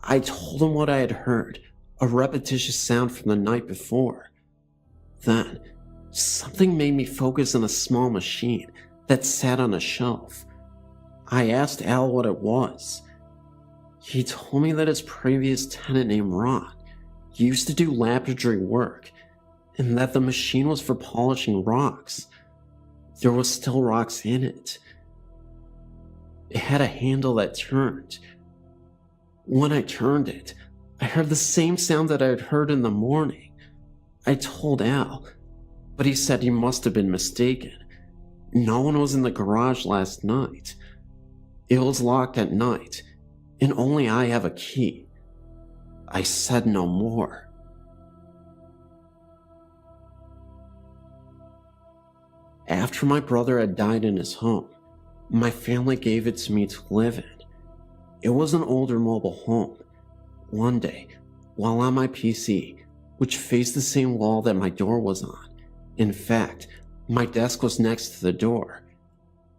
I told him what I had heard, a repetitious sound from the night before. Then, something made me focus on a small machine that sat on a shelf. I asked Al what it was. He told me that his previous tenant named Ron used to do laboratory work, and that the machine was for polishing rocks. There was still rocks in it. It had a handle that turned. When I turned it, I heard the same sound that I had heard in the morning. I told Al, but he said he must have been mistaken. No one was in the garage last night. It was locked at night, and only I have a key. I said no more. After my brother had died in his home, my family gave it to me to live in. It was an older mobile home. One day, while on my PC, which faced the same wall that my door was on, in fact, my desk was next to the door.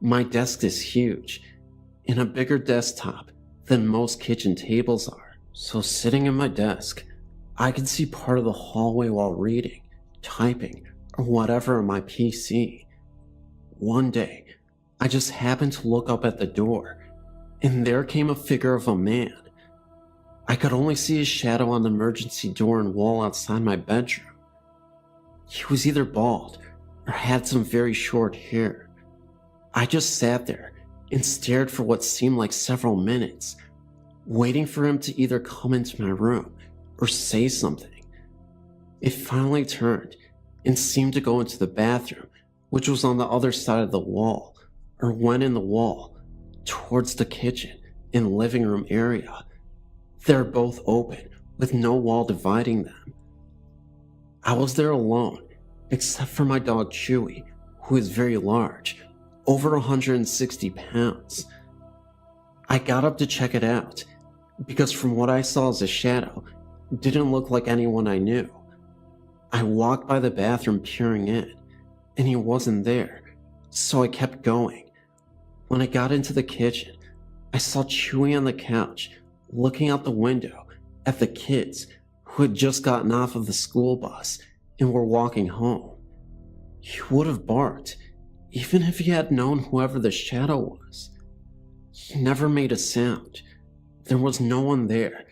My desk is huge, and a bigger desktop than most kitchen tables are. So sitting at my desk, I could see part of the hallway while reading, typing, or whatever on my PC. One day, I just happened to look up at the door, and there came a figure of a man. I could only see his shadow on the emergency door and wall outside my bedroom. He was either bald or had some very short hair. I just sat there and stared for what seemed like several minutes, waiting for him to either come into my room or say something. It finally turned and seemed to go into the bathroom, which was on the other side of the wall, or went in the wall, towards the kitchen and living room area. They're both open, with no wall dividing them. I was there alone, except for my dog Chewy, who is very large, over 160 pounds. I got up to check it out, because from what I saw as a shadow, it didn't look like anyone I knew. I walked by the bathroom peering in, and he wasn't there, so I kept going. When I got into the kitchen, I saw Chewy on the couch, looking out the window at the kids who had just gotten off of the school bus and were walking home. He would have barked, even if he had known whoever the shadow was. He never made a sound. There was no one there,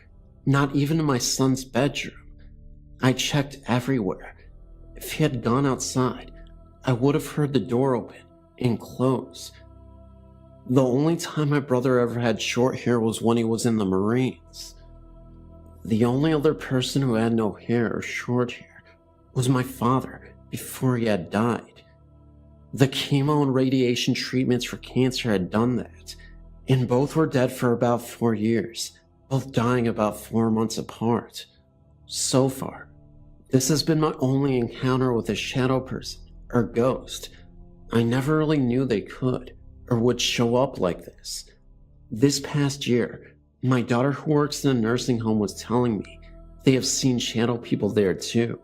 not even in my son's bedroom. I checked everywhere. If he had gone outside, I would have heard the door open and close. The only time my brother ever had short hair was when he was in the Marines. The only other person who had no hair or short hair was my father before he had died. The chemo and radiation treatments for cancer had done that, and both were dead for about 4 years, both dying about 4 months apart. So far, this has been my only encounter with a shadow person or ghost. I never really knew they could or would show up like this. This past year, my daughter who works in a nursing home was telling me they have seen shadow people there too.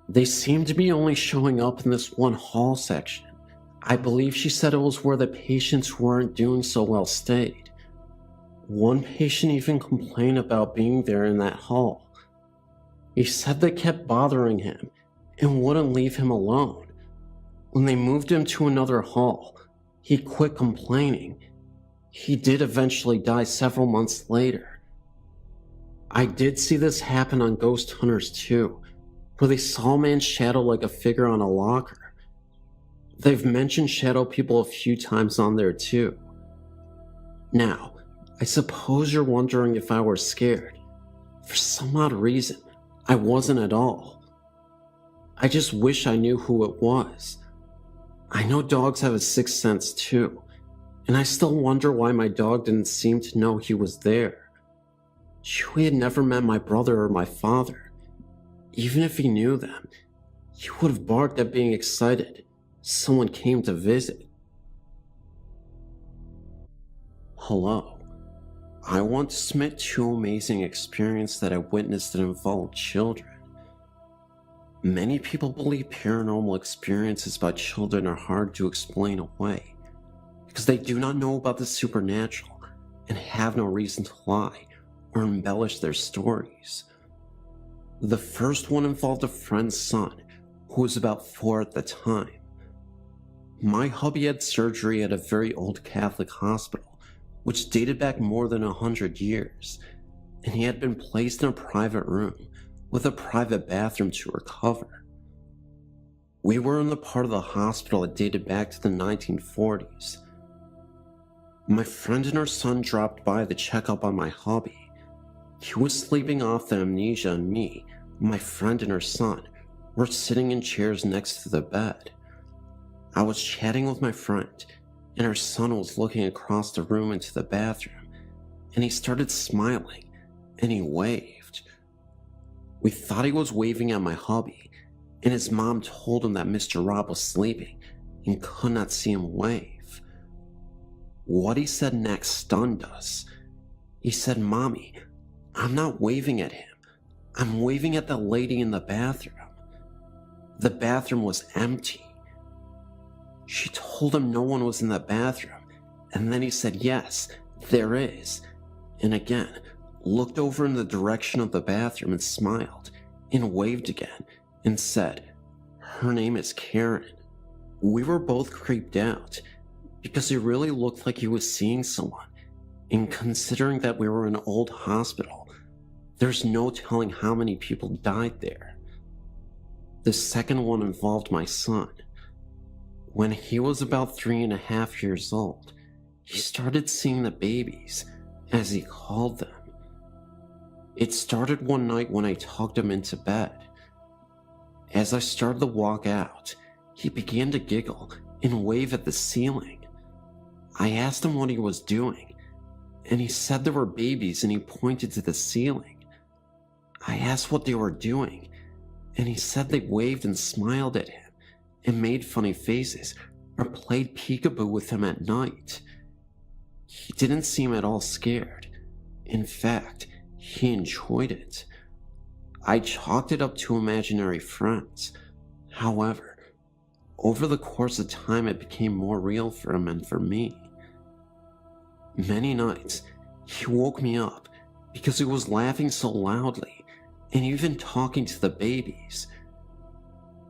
They seem to be only showing up in this one hall section. I believe she said it was where the patients who weren't doing so well stayed. One patient even complained about being there in that hall. He said they kept bothering him and wouldn't leave him alone. When they moved him to another hall, he quit complaining. He did eventually die several months later. I did see this happen on Ghost Hunters too, where they saw a man's shadow like a figure on a locker. They've mentioned shadow people a few times on there too. Now, I suppose you're wondering if I were scared. For some odd reason, I wasn't at all. I just wish I knew who it was. I know dogs have a sixth sense too, and I still wonder why my dog didn't seem to know he was there. Chewie had never met my brother or my father. Even if he knew them, he would have barked at being excited someone came to visit. Hello. I want to submit two amazing experiences that I witnessed that involved children. Many people believe paranormal experiences by children are hard to explain away because they do not know about the supernatural and have no reason to lie or embellish their stories. The first one involved a friend's son who was about 4 at the time. My hubby had surgery at a very old Catholic hospital, which dated back more than 100 years, and he had been placed in a private room with a private bathroom to recover. We were in the part of the hospital that dated back to the 1940s. My friend and her son dropped by to check up on my hubby. He was sleeping off the amnesia, and me, my friend and her son, were sitting in chairs next to the bed. I was chatting with my friend, and her son was looking across the room into the bathroom, and he started smiling, and he waved. We thought he was waving at my hubby, and his mom told him that Mr. Rob was sleeping and could not see him wave. What he said next stunned us. He said, "Mommy, I'm not waving at him. I'm waving at the lady in the bathroom." The bathroom was empty. She told him no one was in the bathroom, and then he said, "Yes, there is," and again looked over in the direction of the bathroom and smiled, and waved again, and said, "Her name is Karen." We were both creeped out, because he really looked like he was seeing someone, and considering that we were in an old hospital, there's no telling how many people died there. The second one involved my son. When he was about 3.5 years old, he started seeing the babies, as he called them. It started one night when I tucked him into bed. As I started to walk out, he began to giggle and wave at the ceiling. I asked him what he was doing, and he said there were babies, and he pointed to the ceiling. I asked what they were doing, and he said they waved and smiled at him and made funny faces or played peekaboo with him at night. He didn't seem at all scared. In fact, he enjoyed it. I chalked it up to imaginary friends. However, over the course of time it became more real for him and for me. Many nights, he woke me up because he was laughing so loudly and even talking to the babies.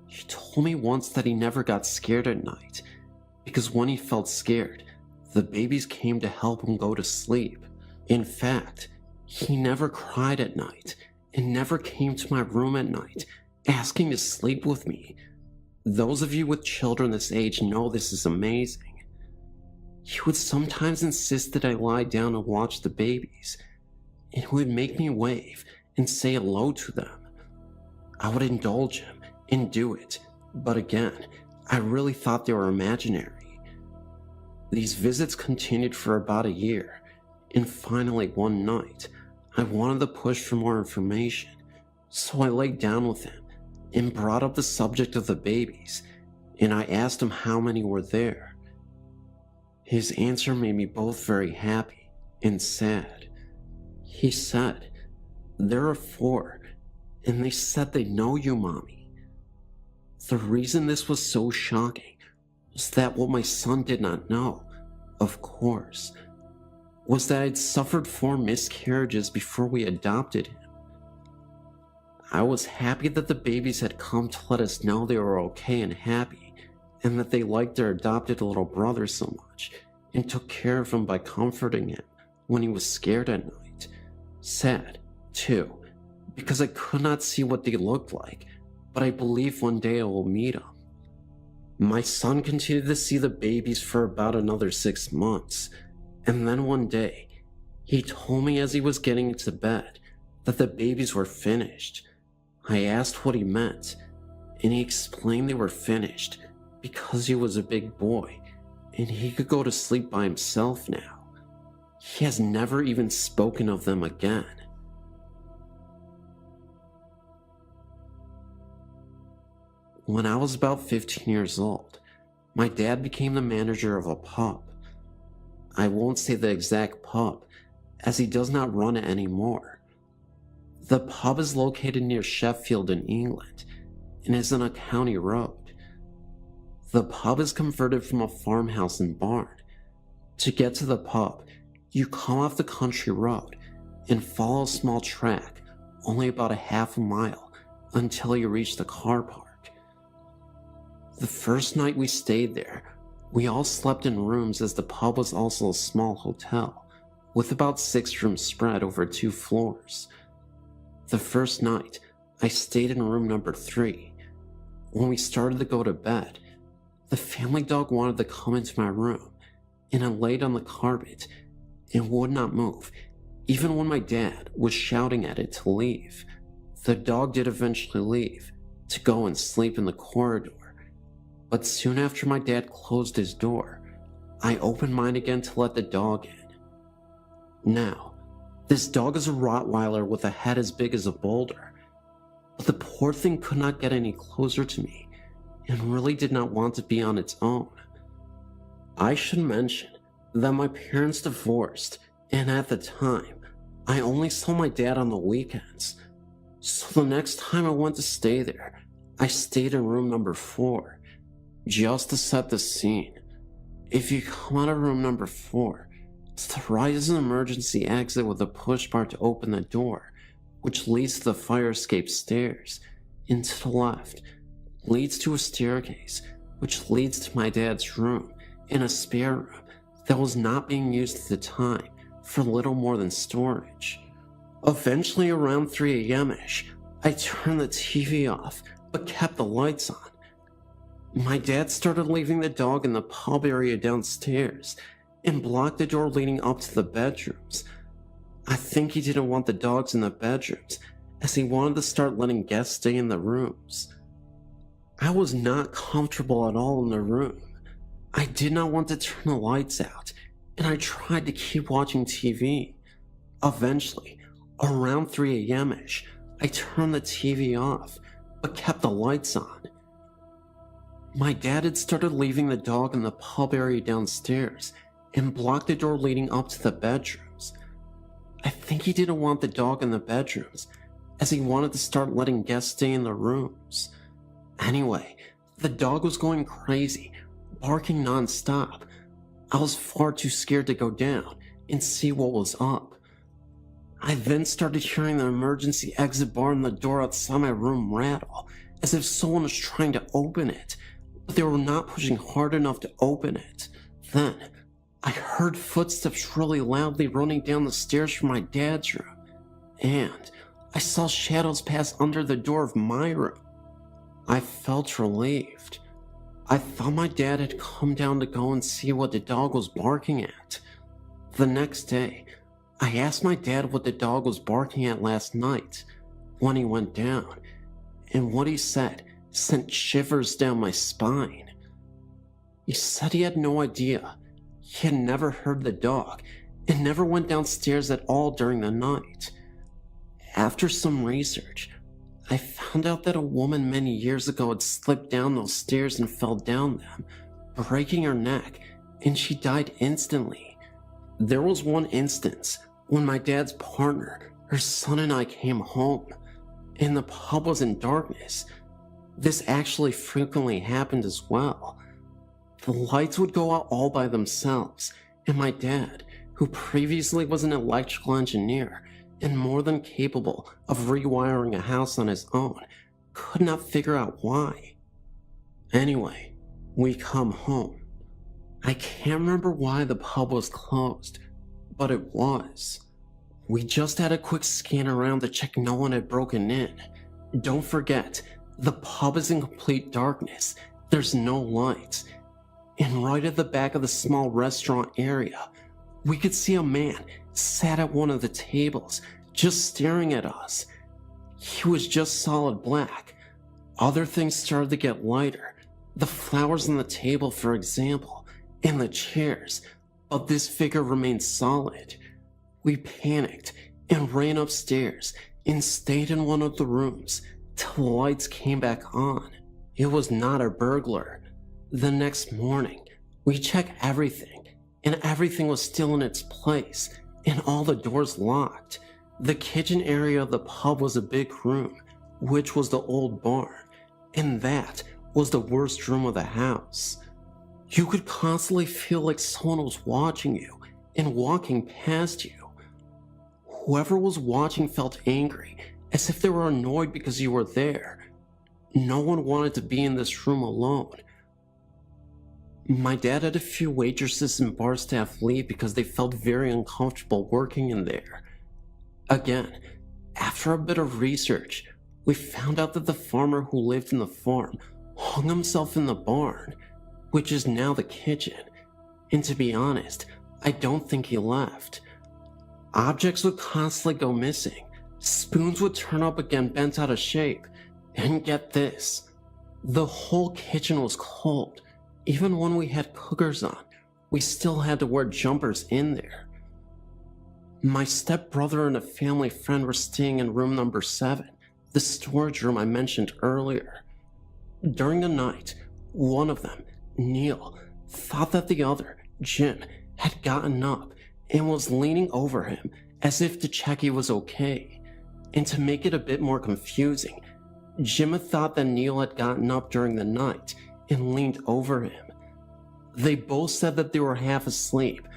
He told me once that he never got scared at night because when he felt scared, the babies came to help him go to sleep. In fact, he never cried at night and never came to my room at night asking to sleep with me. Those of you with children this age know this is amazing. He would sometimes insist that I lie down and watch the babies, and he would make me wave and say hello to them. I would indulge him and do it, but again, I really thought they were imaginary. These visits continued for about a year, and finally one night, I wanted to push for more information, so I laid down with him and brought up the subject of the babies, and I asked him how many were there. His answer made me both very happy and sad. He said, "There are 4, and they said they know you, Mommy." The reason this was so shocking was that what my son did not know, of course, was that I'd suffered 4 miscarriages before we adopted him. I was happy that the babies had come to let us know they were okay and happy, and that they liked their adopted little brother so much, and took care of him by comforting him when he was scared at night. Sad, too, because I could not see what they looked like, but I believe one day I will meet them. My son continued to see the babies for about another 6 months, and then one day, he told me as he was getting into bed that the babies were finished. I asked what he meant, and he explained they were finished because he was a big boy, and he could go to sleep by himself now. He has never even spoken of them again. When I was about 15 years old, my dad became the manager of a pub. I won't say the exact pub, as he does not run it anymore. The pub is located near Sheffield in England, and is on a county road. The pub is converted from a farmhouse and barn. To get to the pub, you come off the country road and follow a small track, only about a half a mile, until you reach the car park. The first night we stayed there, we all slept in rooms as the pub was also a small hotel, with about 6 rooms spread over 2 floors. The first night, I stayed in room number 3. When we started to go to bed, the family dog wanted to come into my room, and it laid on the carpet and would not move, even when my dad was shouting at it to leave. The dog did eventually leave, to go and sleep in the corridor. But soon after my dad closed his door, I opened mine again to let the dog in. Now, this dog is a Rottweiler with a head as big as a boulder, but the poor thing could not get any closer to me, and really did not want to be on its own. I should mention that my parents divorced, and at the time, I only saw my dad on the weekends. So the next time I went to stay there, I stayed in room number 4. Just to set the scene, if you come out of room number 4, to the right is an emergency exit with a push bar to open the door, which leads to the fire escape stairs, and to the left leads to a staircase, which leads to my dad's room, and a spare room that was not being used at the time for little more than storage. Eventually around 3 a.m.-ish, I turned the TV off, but kept the lights on. My dad started leaving the dog in the pub area downstairs and blocked the door leading up to the bedrooms. I think he didn't want the dogs in the bedrooms, as he wanted to start letting guests stay in the rooms. I was not comfortable at all in the room. I did not want to turn the lights out, and I tried to keep watching TV. Eventually, around 3 a.m.-ish, I turned the TV off, but kept the lights on. My dad had started leaving the dog in the pub area downstairs and blocked the door leading up to the bedrooms. I think he didn't want the dog in the bedrooms, as he wanted to start letting guests stay in the rooms. Anyway, the dog was going crazy, barking non-stop. I was far too scared to go down and see what was up. I then started hearing the emergency exit bar on the door outside my room rattle, as if someone was trying to open it, but they were not pushing hard enough to open it. Then, I heard footsteps really loudly running down the stairs from my dad's room, and I saw shadows pass under the door of my room. I felt relieved. I thought my dad had come down to go and see what the dog was barking at. The next day, I asked my dad what the dog was barking at last night when he went down, and what he said sent shivers down my spine. He said he had no idea. He had never heard the dog and never went downstairs at all during the night. After some research, I found out that a woman many years ago had slipped down those stairs and fell down them, breaking her neck, and she died instantly. There was one instance when my dad's partner, her son, and I came home, and the pub was in darkness. This actually frequently happened as well. The lights would go out all by themselves, and my dad, who previously was an electrical engineer and more than capable of rewiring a house on his own, could not figure out why. Anyway, we come home. I can't remember why the pub was closed, but it was. We just had a quick scan around to check no one had broken in. Don't forget, the pub is in complete darkness. There's no lights. And right at the back of the small restaurant area, we could see a man sat at one of the tables, just staring at us. He was just solid black. Other things started to get lighter. The flowers on the table, for example, and the chairs, but this figure remained solid. We panicked and ran upstairs and stayed in one of the rooms till the lights came back on. It was not a burglar. The next morning, we checked everything, and everything was still in its place, and all the doors locked. The kitchen area of the pub was a big room, which was the old barn, and that was the worst room of the house. You could constantly feel like someone was watching you and walking past you. Whoever was watching felt angry, as if they were annoyed because you were there. No one wanted to be in this room alone. My dad had a few waitresses and bar staff leave because they felt very uncomfortable working in there. Again, after a bit of research, we found out that the farmer who lived in the farm hung himself in the barn, which is now the kitchen. And to be honest, I don't think he left. Objects would constantly go missing. Spoons would turn up again bent out of shape. And get this, the whole kitchen was cold. Even when we had cookers on, we still had to wear jumpers in there. My stepbrother and a family friend were staying in room number 7, the storage room I mentioned earlier. During the night, one of them, Neil, thought that the other, Jim, had gotten up and was leaning over him as if to check he was okay. And to make it a bit more confusing, Jim had thought that Neil had gotten up during the night and leaned over him. They both said that they were half asleep,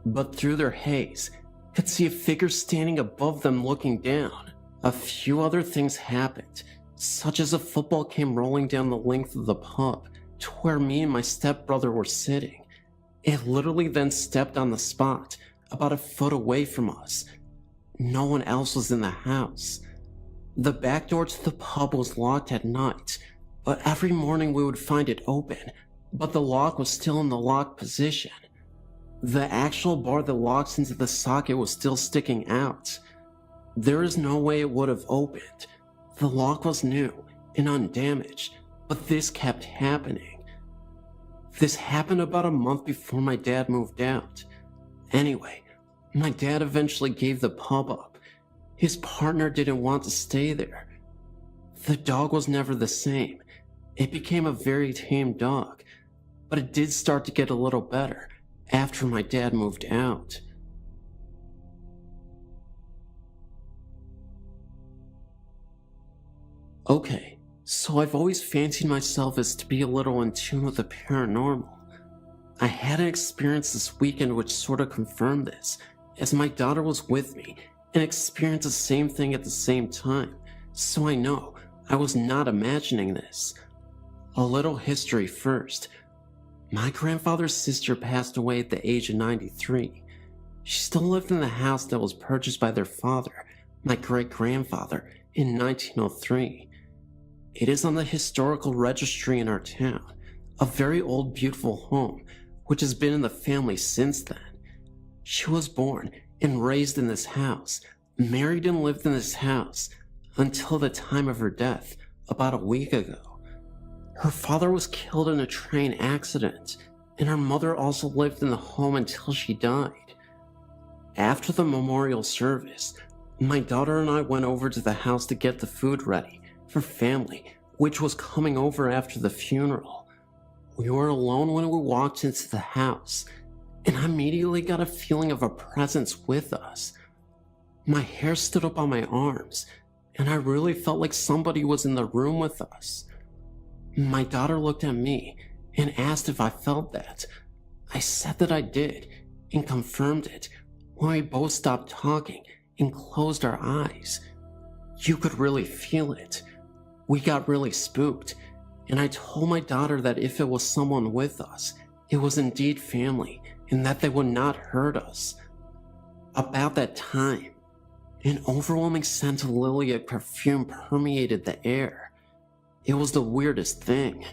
but through their haze, could see a figure standing above them looking down. A few other things happened, such as a football came rolling down the length of the pub to where me and my stepbrother were sitting. It literally then stepped on the spot, about a foot away from us. No one else was in the house. The back door to the pub was locked at night, but every morning we would find it open, but the lock was still in the locked position. The actual bar that locks into the socket was still sticking out. There is no way it would have opened. The lock was new and undamaged, but this kept happening. This happened about a month before my dad moved out. Anyway, my dad eventually gave the pub up. His partner didn't want to stay there. The dog was never the same. It became a very tame dog, but it did start to get a little better after my dad moved out. Okay, so I've always fancied myself as to be a little in tune with the paranormal. I had an experience this weekend which sort of confirmed this, as my daughter was with me and experienced the same thing at the same time, so I know I was not imagining this. A little history first. My grandfather's sister passed away at the age of 93. She still lived in the house that was purchased by their father, my great-grandfather, in 1903. It is on the historical registry in our town, a very old beautiful home which has been in the family since then. She was born and raised in this house, married and lived in this house until the time of her death about a week ago. Her father was killed in a train accident, and her mother also lived in the home until she died. After the memorial service, my daughter and I went over to the house to get the food ready for family, which was coming over after the funeral. We were alone when we walked into the house, and I immediately got a feeling of a presence with us. My hair stood up on my arms, and I really felt like somebody was in the room with us. My daughter looked at me, and asked if I felt that. I said that I did, and confirmed it when we both stopped talking and closed our eyes. You could really feel it. We got really spooked, and I told my daughter that if it was someone with us, it was indeed family, and that they would not hurt us. About that time, an overwhelming scent of lilac perfume permeated the air. It was the weirdest thing.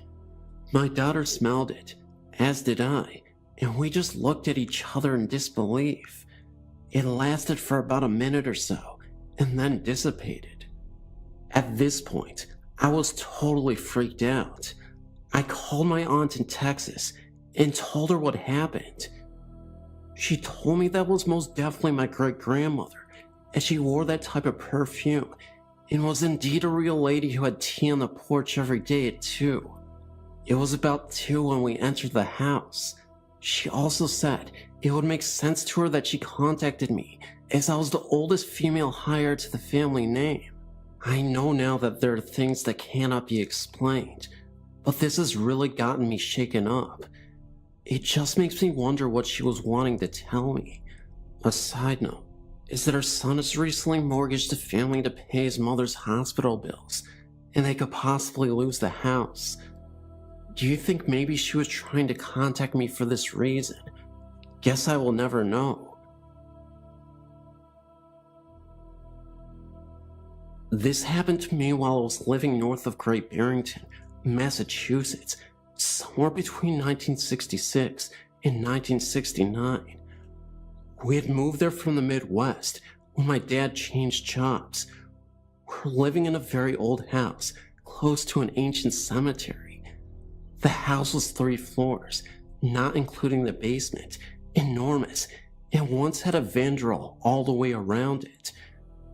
My daughter smelled it, as did I, and we just looked at each other in disbelief. It lasted for about a minute or so, and then dissipated. At this point, I was totally freaked out. I called my aunt in Texas and told her what happened. She told me that was most definitely my great-grandmother, as she wore that type of perfume and was indeed a real lady who had tea on the porch every day at 2. It was about 2 when we entered the house. She also said it would make sense to her that she contacted me, as I was the oldest female heir to the family name. I know now that there are things that cannot be explained, but this has really gotten me shaken up. It just makes me wonder what she was wanting to tell me. A side note is that her son has recently mortgaged the family to pay his mother's hospital bills, and they could possibly lose the house. Do you think maybe she was trying to contact me for this reason? Guess I will never know. This happened to me while I was living north of Great Barrington, Massachusetts, somewhere between 1966 and 1969. We had moved there from the Midwest when my dad changed jobs. We're living in a very old house close to an ancient cemetery. The house was 3 floors, not including the basement, enormous, and once had a vandrel all the way around it.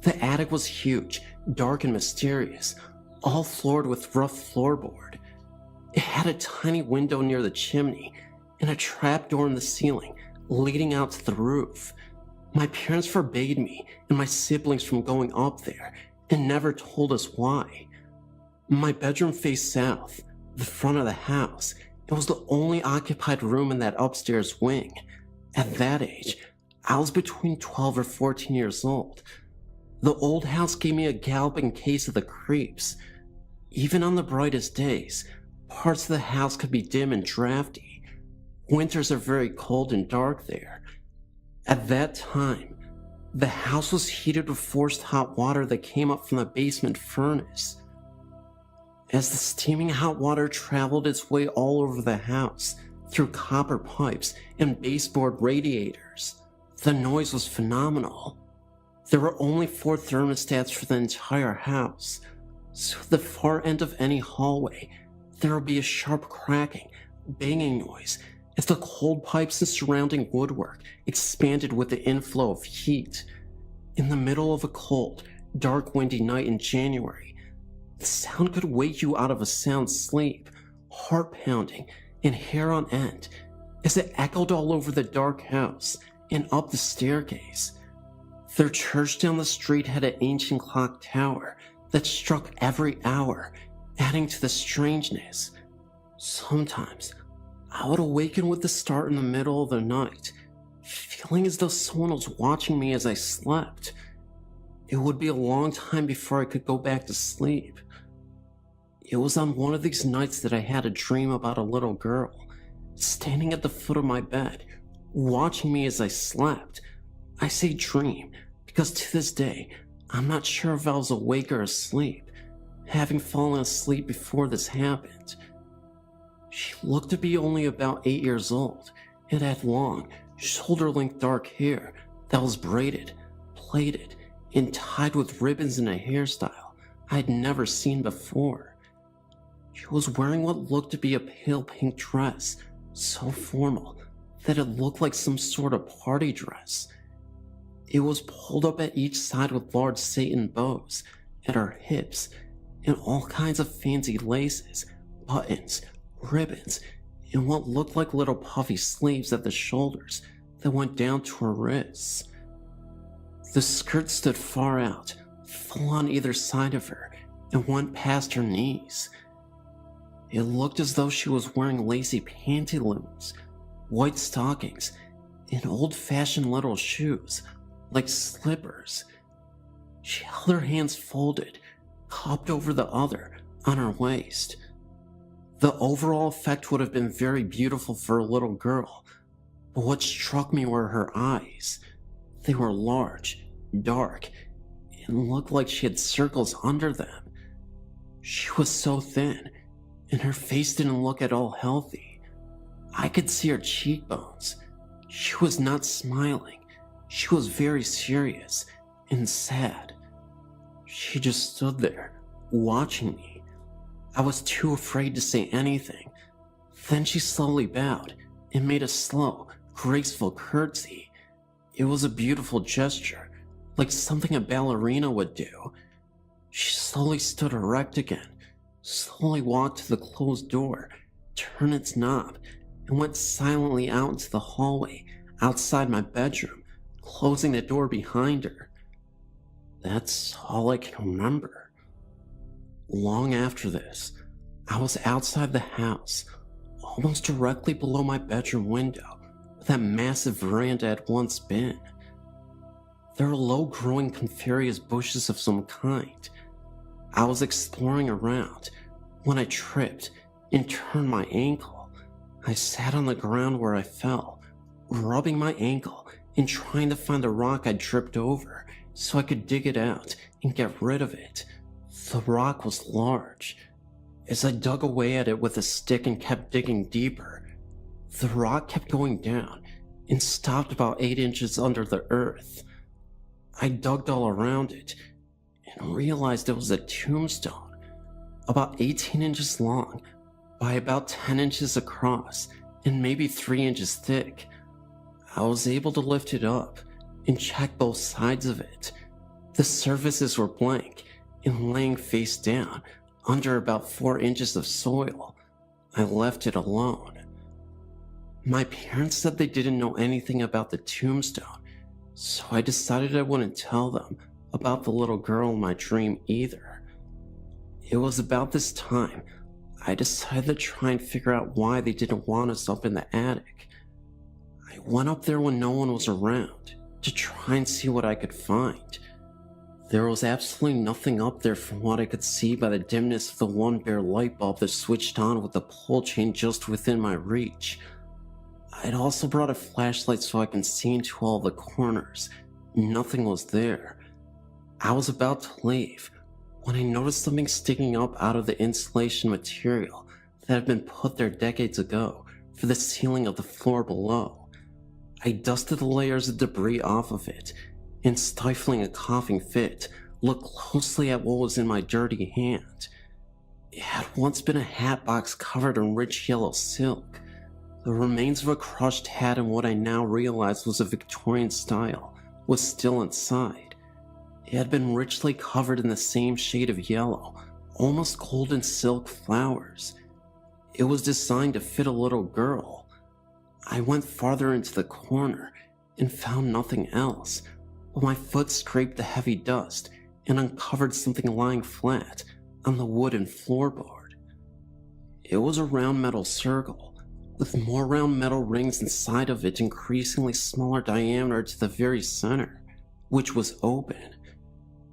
The attic was huge, dark and mysterious, all floored with rough floorboard. It had a tiny window near the chimney and a trapdoor in the ceiling leading out to the roof. My parents forbade me and my siblings from going up there and never told us why. My bedroom faced south, the front of the house. It was the only occupied room in that upstairs wing. At that age, I was between 12 or 14 years old. The old house gave me a galloping case of the creeps. Even on the brightest days, parts of the house could be dim and drafty. Winters are very cold and dark there. At that time, the house was heated with forced hot water that came up from the basement furnace. As the steaming hot water traveled its way all over the house, through copper pipes and baseboard radiators, the noise was phenomenal. There were only 4 thermostats for the entire house, so at the far end of any hallway, there would be a sharp cracking, banging noise as the cold pipes and surrounding woodwork expanded with the inflow of heat. In the middle of a cold, dark, windy night in January, the sound could wake you out of a sound sleep, heart pounding and hair on end, as it echoed all over the dark house and up the staircase. Their church down the street had an ancient clock tower that struck every hour, adding to the strangeness. Sometimes, I would awaken with the start in the middle of the night, feeling as though someone was watching me as I slept. It would be a long time before I could go back to sleep. It was on one of these nights that I had a dream about a little girl, standing at the foot of my bed, watching me as I slept. I say dream, because to this day, I'm not sure if I was awake or asleep, having fallen asleep before this happened. She looked to be only about 8 years old and had long, shoulder-length dark hair that was braided, plaited, and tied with ribbons in a hairstyle I had never seen before. She was wearing what looked to be a pale pink dress, so formal that it looked like some sort of party dress. It was pulled up at each side with large satin bows at her hips and all kinds of fancy laces, buttons, ribbons, and what looked like little puffy sleeves at the shoulders that went down to her wrists. The skirt stood far out, full on either side of her, and went past her knees. It looked as though she was wearing lacy pantaloons, white stockings, and old-fashioned little shoes, like slippers. She held her hands folded, cupped over the other, on her waist. The overall effect would have been very beautiful for a little girl, but what struck me were her eyes. They were large, dark, and looked like she had circles under them. She was so thin, and her face didn't look at all healthy. I could see her cheekbones. She was not smiling. She was very serious and sad. She just stood there, watching me. I was too afraid to say anything. Then she slowly bowed and made a slow, graceful curtsy. It was a beautiful gesture, like something a ballerina would do. She slowly stood erect again, slowly walked to the closed door, turned its knob, and went silently out into the hallway outside my bedroom, closing the door behind her. That's all I can remember. Long after this, I was outside the house, almost directly below my bedroom window, where that massive veranda had once been. There were low-growing coniferous bushes of some kind. I was exploring around when I tripped and turned my ankle. I sat on the ground where I fell, rubbing my ankle and trying to find the rock I'd tripped over so I could dig it out and get rid of it. The rock was large. As I dug away at it with a stick and kept digging deeper, the rock kept going down and stopped about 8 inches under the earth. I dug all around it and realized it was a tombstone, about 18 inches long by about 10 inches across and maybe 3 inches thick. I was able to lift it up and check both sides of it. The surfaces were blank and laying face down under about 4 inches of soil. I left it alone. My parents said they didn't know anything about the tombstone, so I decided I wouldn't tell them about the little girl in my dream either. It was about this time I decided to try and figure out why they didn't want us up in the attic. I went up there when no one was around to try and see what I could find. There was absolutely nothing up there from what I could see by the dimness of the one bare light bulb that switched on with the pull chain just within my reach. I'd also brought a flashlight so I can see into all the corners. Nothing was there. I was about to leave when I noticed something sticking up out of the insulation material that had been put there decades ago for the ceiling of the floor below. I dusted the layers of debris off of it, and stifling a coughing fit, looked closely at what was in my dirty hand. It had once been a hat box covered in rich yellow silk. The remains of a crushed hat in what I now realized was a Victorian style was still inside. It had been richly covered in the same shade of yellow, almost golden silk flowers. It was designed to fit a little girl. I went farther into the corner and found nothing else, but my foot scraped the heavy dust and uncovered something lying flat on the wooden floorboard. It was a round metal circle, with more round metal rings inside of it increasingly smaller diameter to the very center, which was open.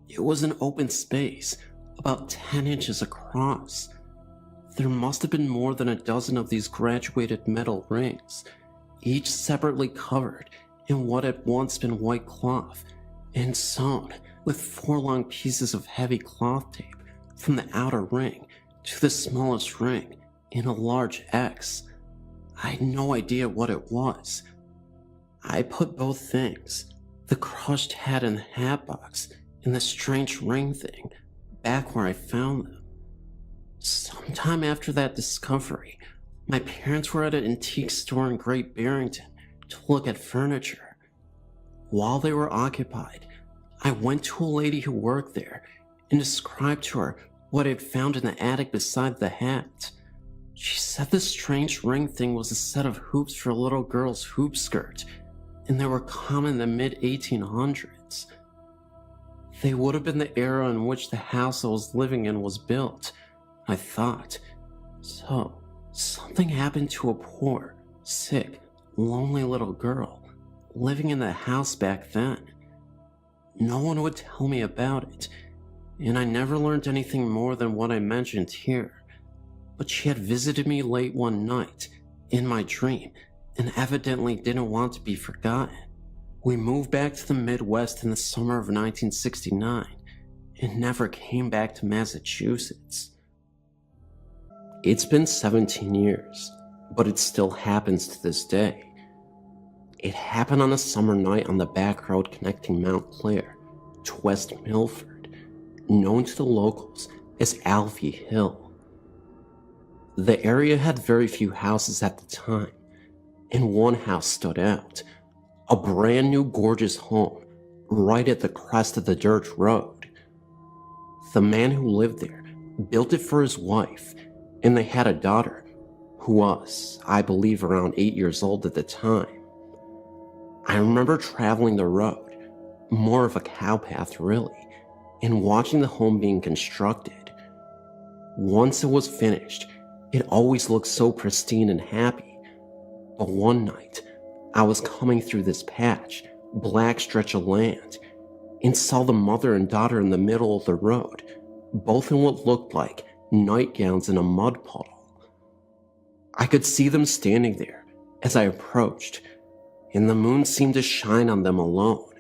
It was an open space, about 10 inches across. There must have been more than a dozen of these graduated metal rings, each separately covered in what had once been white cloth and sewn with 4 long pieces of heavy cloth tape from the outer ring to the smallest ring in a large X. I had no idea what it was. I put both things, the crushed hat and the hat box, and the strange ring thing, back where I found them. Sometime after that discovery, my parents were at an antique store in Great Barrington to look at furniture. While they were occupied, I went to a lady who worked there and described to her what I had found in the attic beside the hat. She said the strange ring thing was a set of hoops for a little girl's hoop skirt, and they were common in the mid-1800s. They would have been the era in which the house I was living in was built, I thought. So, something happened to a poor, sick, lonely little girl living in the house back then. No one would tell me about it, and I never learned anything more than what I mentioned here. But she had visited me late one night, in my dream, and evidently didn't want to be forgotten. We moved back to the Midwest in the summer of 1969, and never came back to Massachusetts. It's been 17 years, but it still happens to this day. It happened on a summer night on the back road connecting Mount Clair to West Milford, known to the locals as Alfie Hill. The area had very few houses at the time, and one house stood out, a brand new gorgeous home right at the crest of the dirt road. The man who lived there built it for his wife, and they had a daughter who was, I believe, around 8 years old at the time. I remember traveling the road, more of a cow path really, and watching the home being constructed. Once it was finished, it always looked so pristine and happy. But one night, I was coming through this patch, black stretch of land, and saw the mother and daughter in the middle of the road, both in what looked like nightgowns in a mud puddle. I could see them standing there as I approached, and the moon seemed to shine on them alone.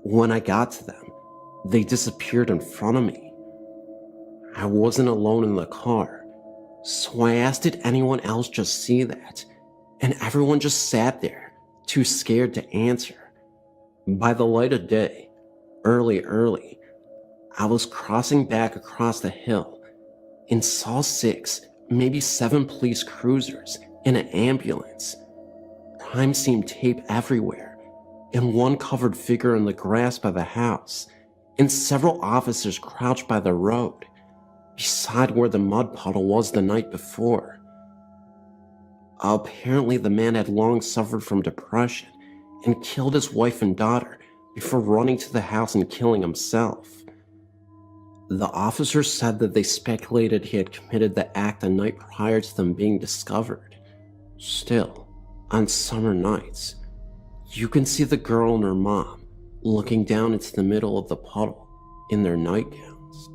When I got to them, they disappeared in front of me. I wasn't alone in the car, so I asked did anyone else just see that, and everyone just sat there, too scared to answer. By the light of day, early, I was crossing back across the hill and saw 6, maybe 7 police cruisers and an ambulance, crime scene tape everywhere, and one covered figure in the grass by the house, and several officers crouched by the road, beside where the mud puddle was the night before. Apparently the man had long suffered from depression and killed his wife and daughter before running to the house and killing himself. The officers said that they speculated he had committed the act the night prior to them being discovered. Still, on summer nights, you can see the girl and her mom looking down into the middle of the puddle in their nightgowns.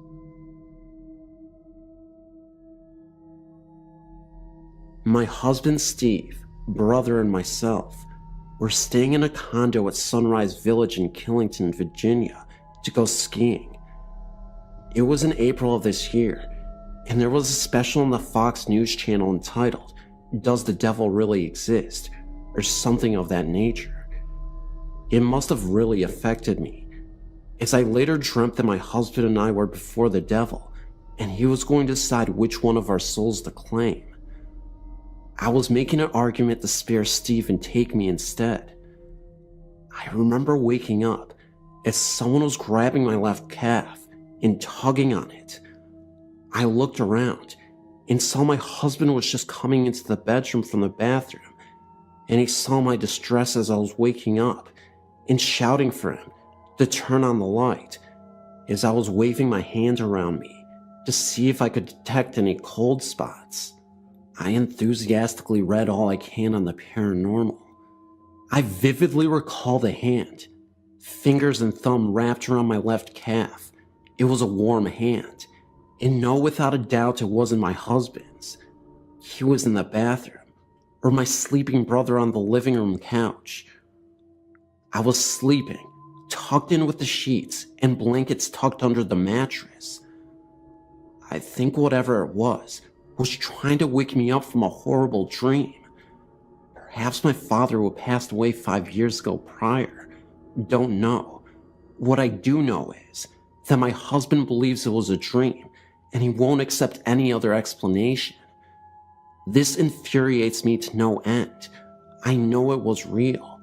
My husband Steve, brother, and myself were staying in a condo at Sunrise Village in Killington, Virginia, to go skiing. It was in April of this year, and there was a special on the Fox News channel entitled, "Does the Devil Really Exist?" or something of that nature. It must have really affected me, as I later dreamt that my husband and I were before the devil, and he was going to decide which one of our souls to claim. I was making an argument to spare Steve and take me instead. I remember waking up as someone was grabbing my left calf and tugging on it. I looked around and saw my husband was just coming into the bedroom from the bathroom, and he saw my distress as I was waking up and shouting for him to turn on the light as I was waving my hand around me to see if I could detect any cold spots. I enthusiastically read all I can on the paranormal. I vividly recall the hand, fingers and thumb wrapped around my left calf. It was a warm hand, and no, without a doubt, it wasn't my husband's. He was in the bathroom, or my sleeping brother on the living room couch. I was sleeping, tucked in with the sheets and blankets tucked under the mattress. I think whatever it was trying to wake me up from a horrible dream. Perhaps my father, who passed away 5 years ago prior. Don't know. What I do know is that my husband believes it was a dream, and he won't accept any other explanation. This infuriates me to no end. I know it was real.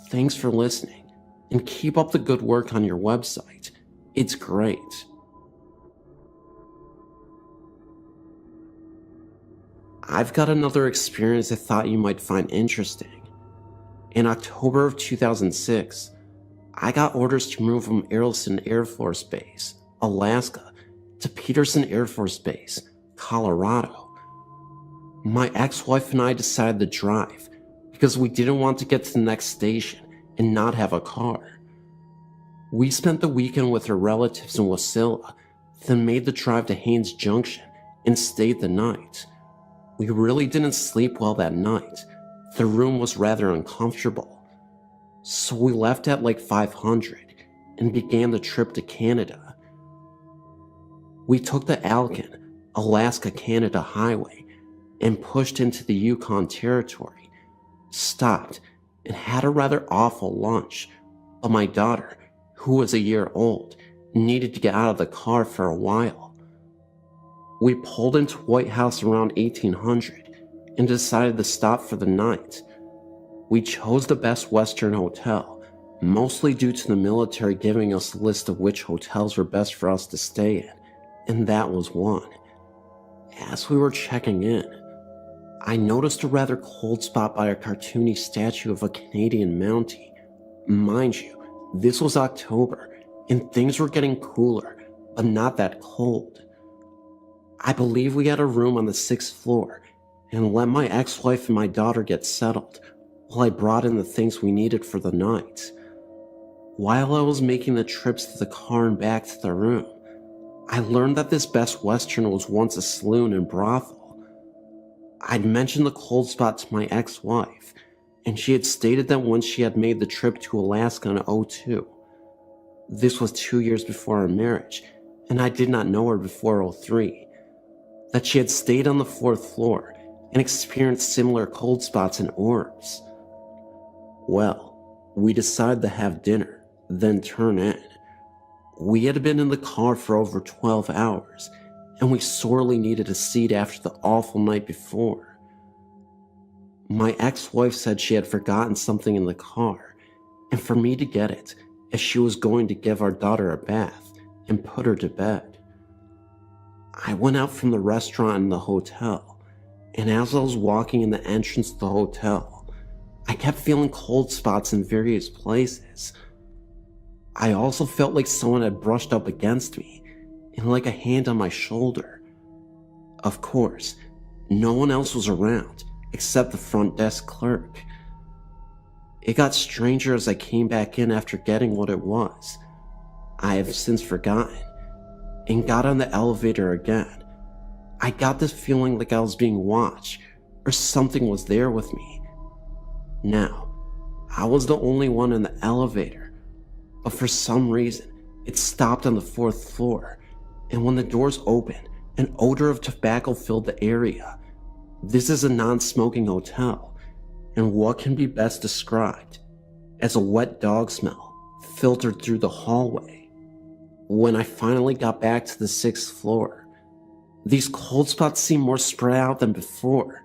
Thanks for listening, and keep up the good work on your website. It's great. I've got another experience I thought you might find interesting. In October of 2006, I got orders to move from Arlington Air Force Base, Alaska, to Peterson Air Force Base, Colorado, My ex-wife and I decided to drive because we didn't want to get to the next station and not have a car. We spent the weekend with her relatives in Wasilla, then made the drive to Haines Junction and stayed the night. We really didn't sleep well that night. The room was rather uncomfortable. So we left at like 500 and began the trip to Canada. We took the Alcan, Alaska-Canada highway and pushed into the Yukon Territory, stopped, and had a rather awful lunch, but my daughter, who was a year old, needed to get out of the car for a while. We pulled into White House around 1800 and decided to stop for the night. We chose the Best Western Hotel, mostly due to the military giving us a list of which hotels were best for us to stay in, and that was one. As we were checking in, I noticed a rather cold spot by a cartoony statue of a Canadian Mountie. Mind you, this was October, and things were getting cooler, but not that cold. I believe we had a room on the 6th floor, and let my ex-wife and my daughter get settled, while I brought in the things we needed for the night. While I was making the trips to the car and back to the room, I learned that this Best Western was once a saloon and brothel. I'd mentioned the cold spot to my ex-wife, and she had stated that once she had made the trip to Alaska in '02. This was 2 years before our marriage, and I did not know her before '03. That she had stayed on the 4th floor and experienced similar cold spots and orbs. Well, we decided to have dinner, then turn in. We had been in the car for over 12 hours, and we sorely needed a seat after the awful night before. My ex-wife said she had forgotten something in the car, and for me to get it, as she was going to give our daughter a bath and put her to bed. I went out from the restaurant in the hotel, and as I was walking in the entrance to the hotel, I kept feeling cold spots in various places. I also felt like someone had brushed up against me, and like a hand on my shoulder. Of course, no one else was around except the front desk clerk. It got stranger as I came back in after getting what it was. I have since forgotten, and got on the elevator again. I got this feeling like I was being watched, or something was there with me. Now, I was the only one in the elevator, but for some reason, it stopped on the 4th floor, and when the doors opened, an odor of tobacco filled the area. This is a non-smoking hotel, and what can be best described as a wet dog smell filtered through the hallway. When I finally got back to the 6th floor, these cold spots seemed more spread out than before,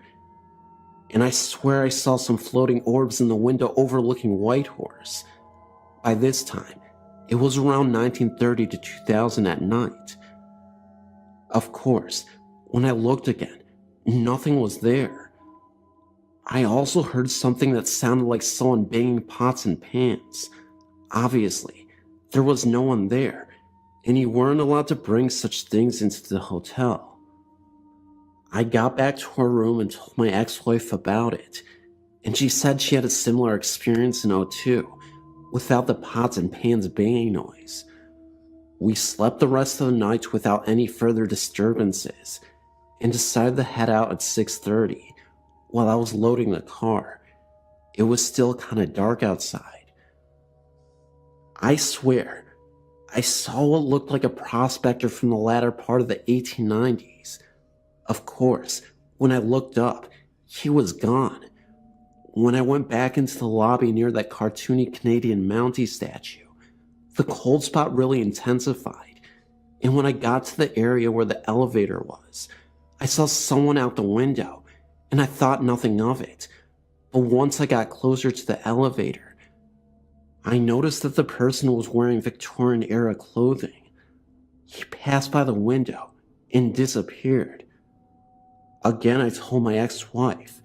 and I swear I saw some floating orbs in the window overlooking Whitehorse. By this time, it was around 1930 to 2000 at night. Of course, when I looked again, nothing was there. I also heard something that sounded like someone banging pots and pans. Obviously, there was no one there, and you weren't allowed to bring such things into the hotel. I got back to her room and told my ex-wife about it, and she said she had a similar experience in '02, without the pots and pans banging noise. We slept the rest of the night without any further disturbances, and decided to head out at 6:30. While I was loading the car, it was still kind of dark outside. I swear, I saw what looked like a prospector from the latter part of the 1890s. Of course, when I looked up, he was gone. When I went back into the lobby near that cartoony Canadian Mountie statue, the cold spot really intensified, and when I got to the area where the elevator was, I saw someone out the window, and I thought nothing of it. But once I got closer to the elevator, I noticed that the person was wearing Victorian-era clothing. He passed by the window and disappeared. Again, I told my ex-wife,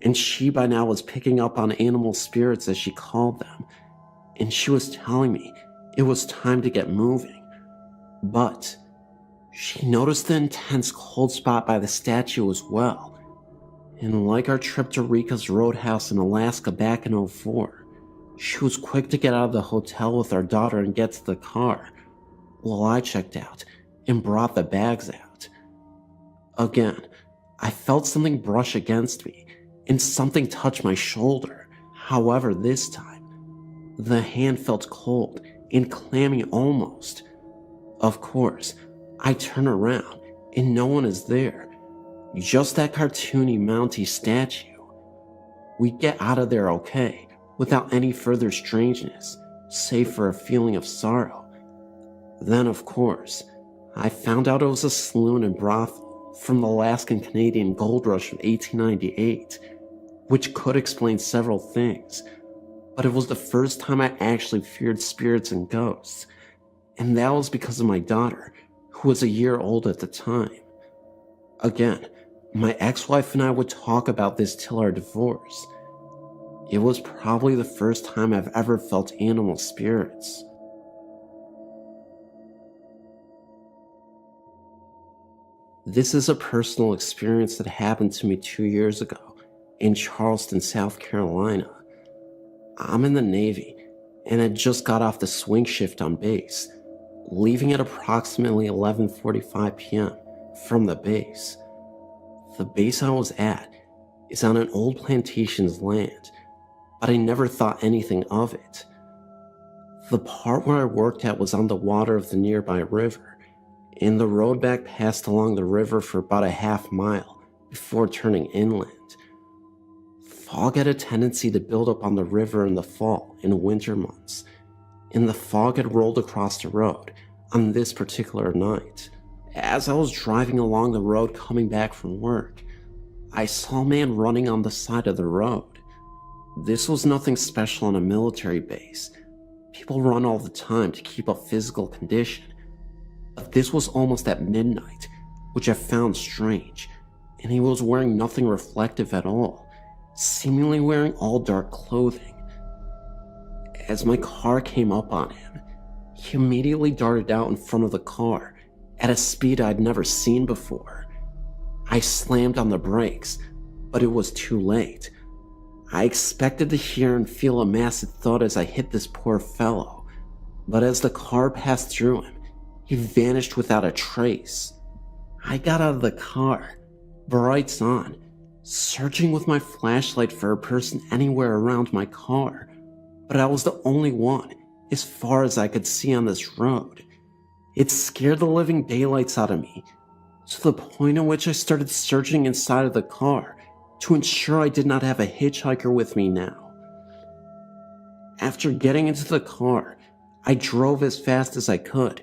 and she by now was picking up on animal spirits, as she called them, and she was telling me it was time to get moving. But she noticed the intense cold spot by the statue as well, And like our trip to Rika's Roadhouse in Alaska back in '04, she was quick to get out of the hotel with our daughter and get to the car, while I checked out and brought the bags out. Again, I felt something brush against me, and something touched my shoulder. However, this time, the hand felt cold and clammy almost. Of course, I turn around, and no one is there. Just that cartoony Mountie statue. We get out of there okay, without any further strangeness, save for a feeling of sorrow. Then, of course, I found out it was a saloon and brothel from the Alaskan Canadian gold rush of 1898, which could explain several things, but it was the first time I actually feared spirits and ghosts, and that was because of my daughter, who was a year old at the time. Again, my ex-wife and I would talk about this till our divorce. It was probably the first time I've ever felt animal spirits. This is a personal experience that happened to me 2 years ago in Charleston, South Carolina. I'm in the Navy and had just got off the swing shift on base, leaving at approximately 11:45 p.m. from the base. The base I was at is on an old plantation's land, but I never thought anything of it. The part where I worked at was on the water of the nearby river, and the road back passed along the river for about a half mile before turning inland. Fog had a tendency to build up on the river in the fall and winter months, and the fog had rolled across the road on this particular night. As I was driving along the road coming back from work, I saw a man running on the side of the road. This was nothing special on a military base. People run all the time to keep up physical condition. But this was almost at midnight, which I found strange, and he was wearing nothing reflective at all, seemingly wearing all dark clothing. As my car came up on him, he immediately darted out in front of the car at a speed I'd never seen before. I slammed on the brakes, but it was too late. I expected to hear and feel a massive thud as I hit this poor fellow, but as the car passed through him, he vanished without a trace. I got out of the car, brights on, searching with my flashlight for a person anywhere around my car, but I was the only one as far as I could see on this road. It scared the living daylights out of me, to the point at which I started searching inside of the car to ensure I did not have a hitchhiker with me now. After getting into the car, I drove as fast as I could,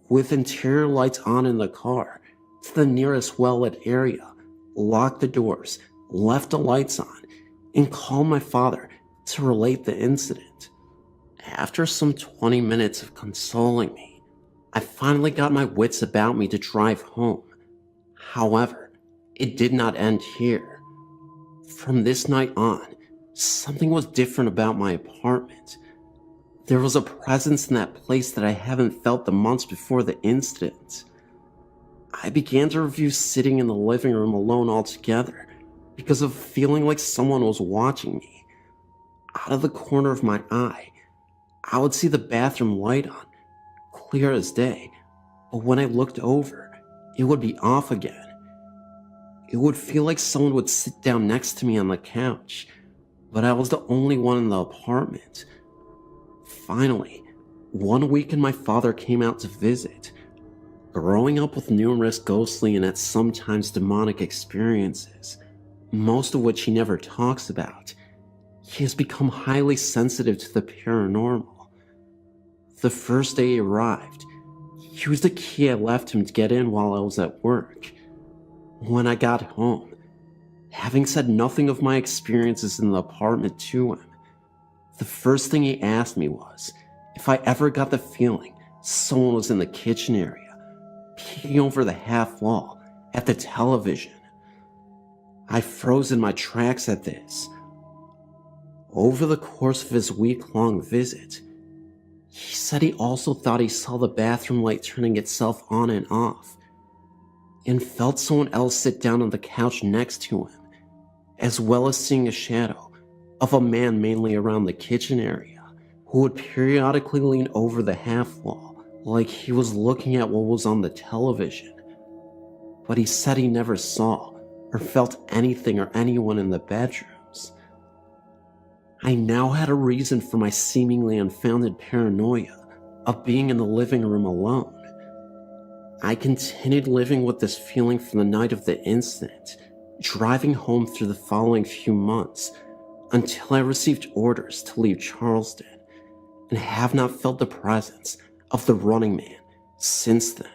with interior lights on in the car, to the nearest well-lit area, locked the doors, left the lights on, and called my father to relate the incident. After some 20 minutes of consoling me, I finally got my wits about me to drive home. However, it did not end here. From this night on, something was different about my apartment. There was a presence in that place that I haven't felt the months before the incident. I began to review sitting in the living room alone altogether because of feeling like someone was watching me. Out of the corner of my eye, I would see the bathroom light on, clear as day, but when I looked over, it would be off again. It would feel like someone would sit down next to me on the couch, but I was the only one in the apartment. Finally, one weekend my father came out to visit. Growing up with numerous ghostly and at sometimes demonic experiences, most of which he never talks about, he has become highly sensitive to the paranormal. The first day he arrived, he used the key I left him to get in while I was at work. When I got home, having said nothing of my experiences in the apartment to him, the first thing he asked me was if I ever got the feeling someone was in the kitchen area, peeking over the half wall at the television. I froze in my tracks at this. Over the course of his week-long visit, he said he also thought he saw the bathroom light turning itself on and off, and felt someone else sit down on the couch next to him, as well as seeing a shadow of a man mainly around the kitchen area who would periodically lean over the half wall like he was looking at what was on the television. But he said he never saw or felt anything or anyone in the bedrooms. I now had a reason for my seemingly unfounded paranoia of being in the living room alone. I continued living with this feeling from the night of the incident, driving home through the following few months until I received orders to leave Charleston, and have not felt the presence of the running man since then.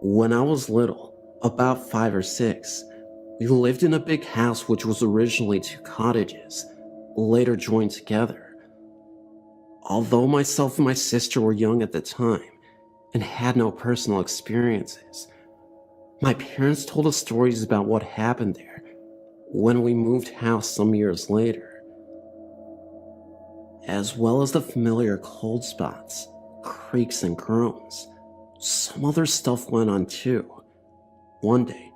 When I was little, about 5 or 6, we lived in a big house which was originally 2 cottages, later joined together. Although myself and my sister were young at the time and had no personal experiences, my parents told us stories about what happened there when we moved house some years later, as well as the familiar cold spots, creaks and groans. Some other stuff went on too. One day,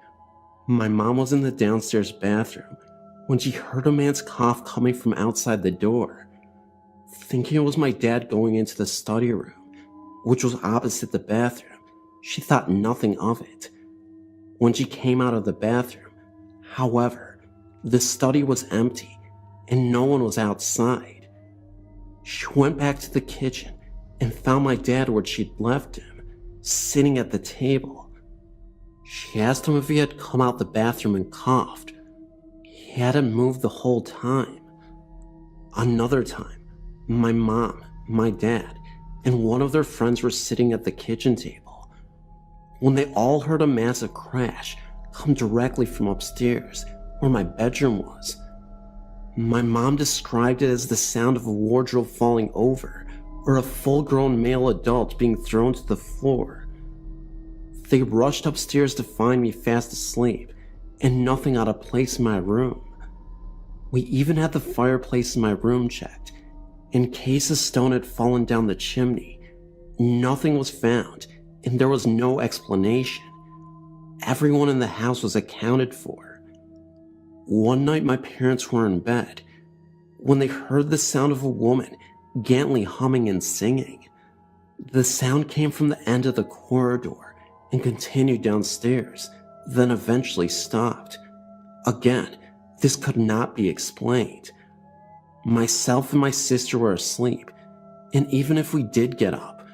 my mom was in the downstairs bathroom when she heard a man's cough coming from outside the door. Thinking it was my dad going into the study room, which was opposite the bathroom, she thought nothing of it. When she came out of the bathroom, however, the study was empty and no one was outside. She went back to the kitchen and found my dad where she'd left him, sitting at the table. She asked him if he had come out the bathroom and coughed. He hadn't moved the whole time. Another time, my mom, my dad, and one of their friends were sitting at the kitchen table when they all heard a massive crash come directly from upstairs where my bedroom was. My mom described it as the sound of a wardrobe falling over or a full-grown male adult being thrown to the floor. They rushed upstairs to find me fast asleep and nothing out of place in my room. We even had the fireplace in my room checked in case a stone had fallen down the chimney. Nothing was found and there was no explanation. Everyone in the house was accounted for. One night my parents were in bed when they heard the sound of a woman gently humming and singing. The sound came from the end of the corridor and continued downstairs, then eventually stopped. Again, this could not be explained. Myself and my sister were asleep, and even if we did get up,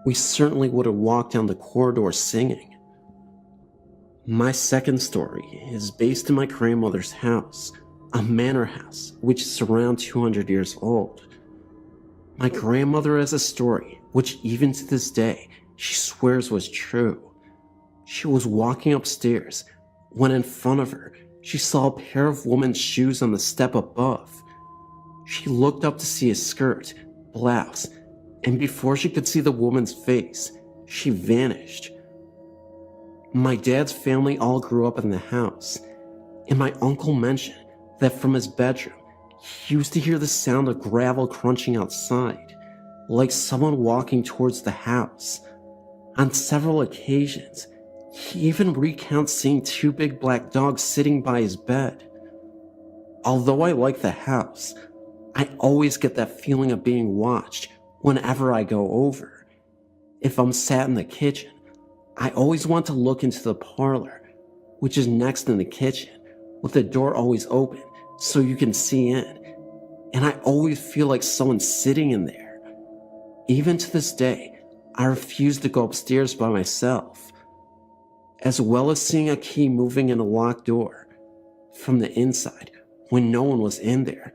we certainly would have walked down the corridor singing. My second story is based in my grandmother's house, a manor house which is around 200 years old. My grandmother has a story which even to this day she swears was true. She was walking upstairs when in front of her she saw a pair of women's shoes on the step above. She looked up to see a skirt, blouse, and before she could see the woman's face, she vanished. My dad's family all grew up in the house, and my uncle mentioned that from his bedroom, he used to hear the sound of gravel crunching outside, like someone walking towards the house. On several occasions, he even recounts seeing 2 big black dogs sitting by his bed. Although I like the house, I always get that feeling of being watched whenever I go over. If I'm sat in the kitchen, I always want to look into the parlor, which is next in the kitchen, with the door always open so you can see in, and I always feel like someone's sitting in there. Even to this day, I refuse to go upstairs by myself, as well as seeing a key moving in a locked door from the inside when no one was in there.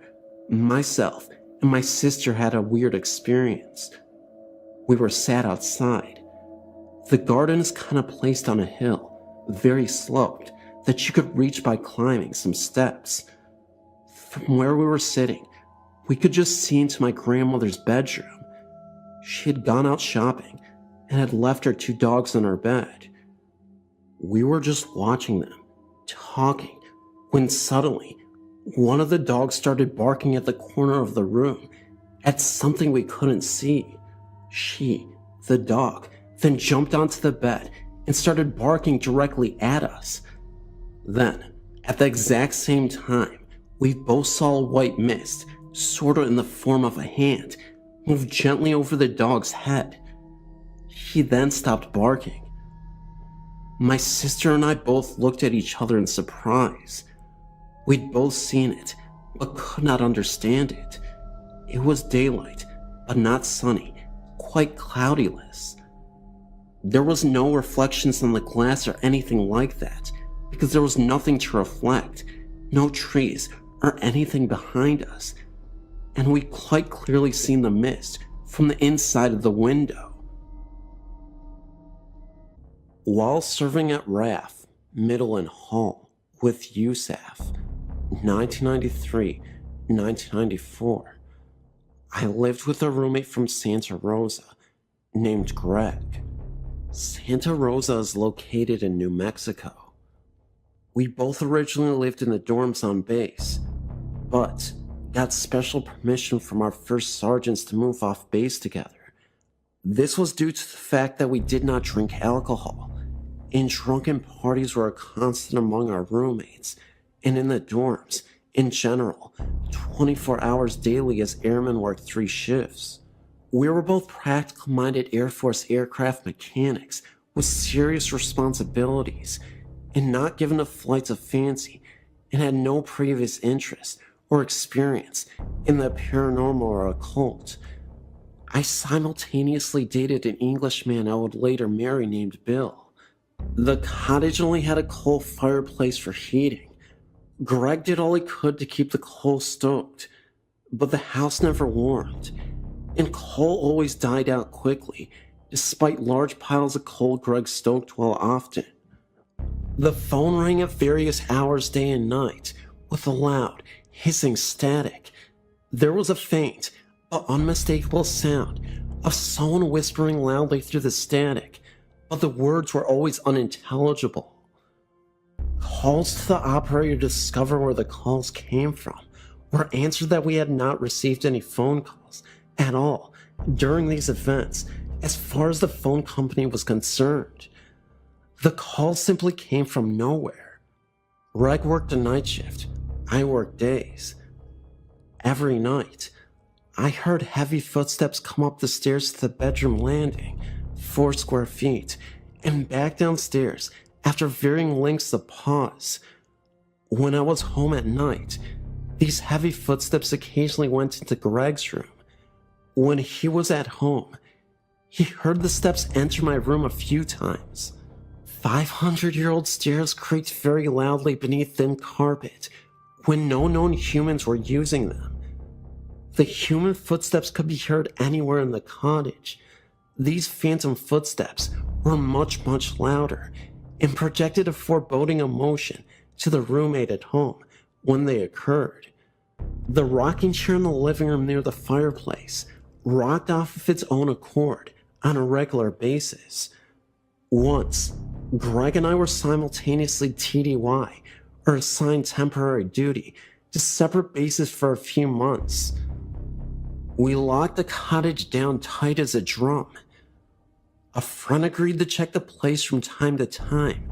Myself and my sister had a weird experience. We were sat outside. The garden is kind of placed on a hill, very sloped, that you could reach by climbing some steps. From where we were sitting, we could just see into my grandmother's bedroom. She had gone out shopping and had left her 2 dogs on her bed. We were just watching them, talking, when suddenly one of the dogs started barking at the corner of the room at something we couldn't see. She, the dog, then jumped onto the bed and started barking directly at us. Then, at the exact same time, we both saw a white mist, sort of in the form of a hand, move gently over the dog's head. He then stopped barking. My sister and I both looked at each other in surprise. We'd both seen it, but could not understand it. It was daylight, but not sunny, quite cloudyless. There was no reflections on the glass or anything like that, because there was nothing to reflect, no trees or anything behind us, and we quite clearly seen the mist from the inside of the window. While serving at RAF, Middle and Hall, with USAF, 1993-1994, I lived with a roommate from Santa Rosa named Greg. Santa Rosa is located in New Mexico. We both originally lived in the dorms on base, but got special permission from our first sergeants to move off base together. This was due to the fact that we did not drink alcohol, and drunken parties were a constant among our roommates, and in the dorms, in general, 24 hours daily as airmen worked 3 shifts. We were both practical-minded Air Force aircraft mechanics with serious responsibilities, and not given to flights of fancy, and had no previous interest or experience in the paranormal or occult. I simultaneously dated an Englishman I would later marry named Bill. The cottage only had a coal fireplace for heating. Greg did all he could to keep the coal stoked, but the house never warmed, and coal always died out quickly, despite large piles of coal Greg stoked well often. The phone rang at various hours day and night, with a loud, hissing static. There was a faint, but unmistakable sound of someone whispering loudly through the static, but the words were always unintelligible. Calls to the operator to discover where the calls came from were answered that we had not received any phone calls at all during these events as far as the phone company was concerned. The calls simply came from nowhere. Greg worked a night shift, I worked days. Every night, I heard heavy footsteps come up the stairs to the bedroom landing, 4 square feet, and back downstairs after varying lengths of pause. When I was home at night, these heavy footsteps occasionally went into Greg's room. When he was at home, he heard the steps enter my room a few times. 500-year-old stairs creaked very loudly beneath thin carpet when no known humans were using them. The human footsteps could be heard anywhere in the cottage. These phantom footsteps were much, much louder and projected a foreboding emotion to the roommate at home when they occurred. The rocking chair in the living room near the fireplace rocked off of its own accord on a regular basis. Once, Greg and I were simultaneously TDY, or assigned temporary duty, to separate bases for a few months. We locked the cottage down tight as a drum. A friend agreed to check the place from time to time,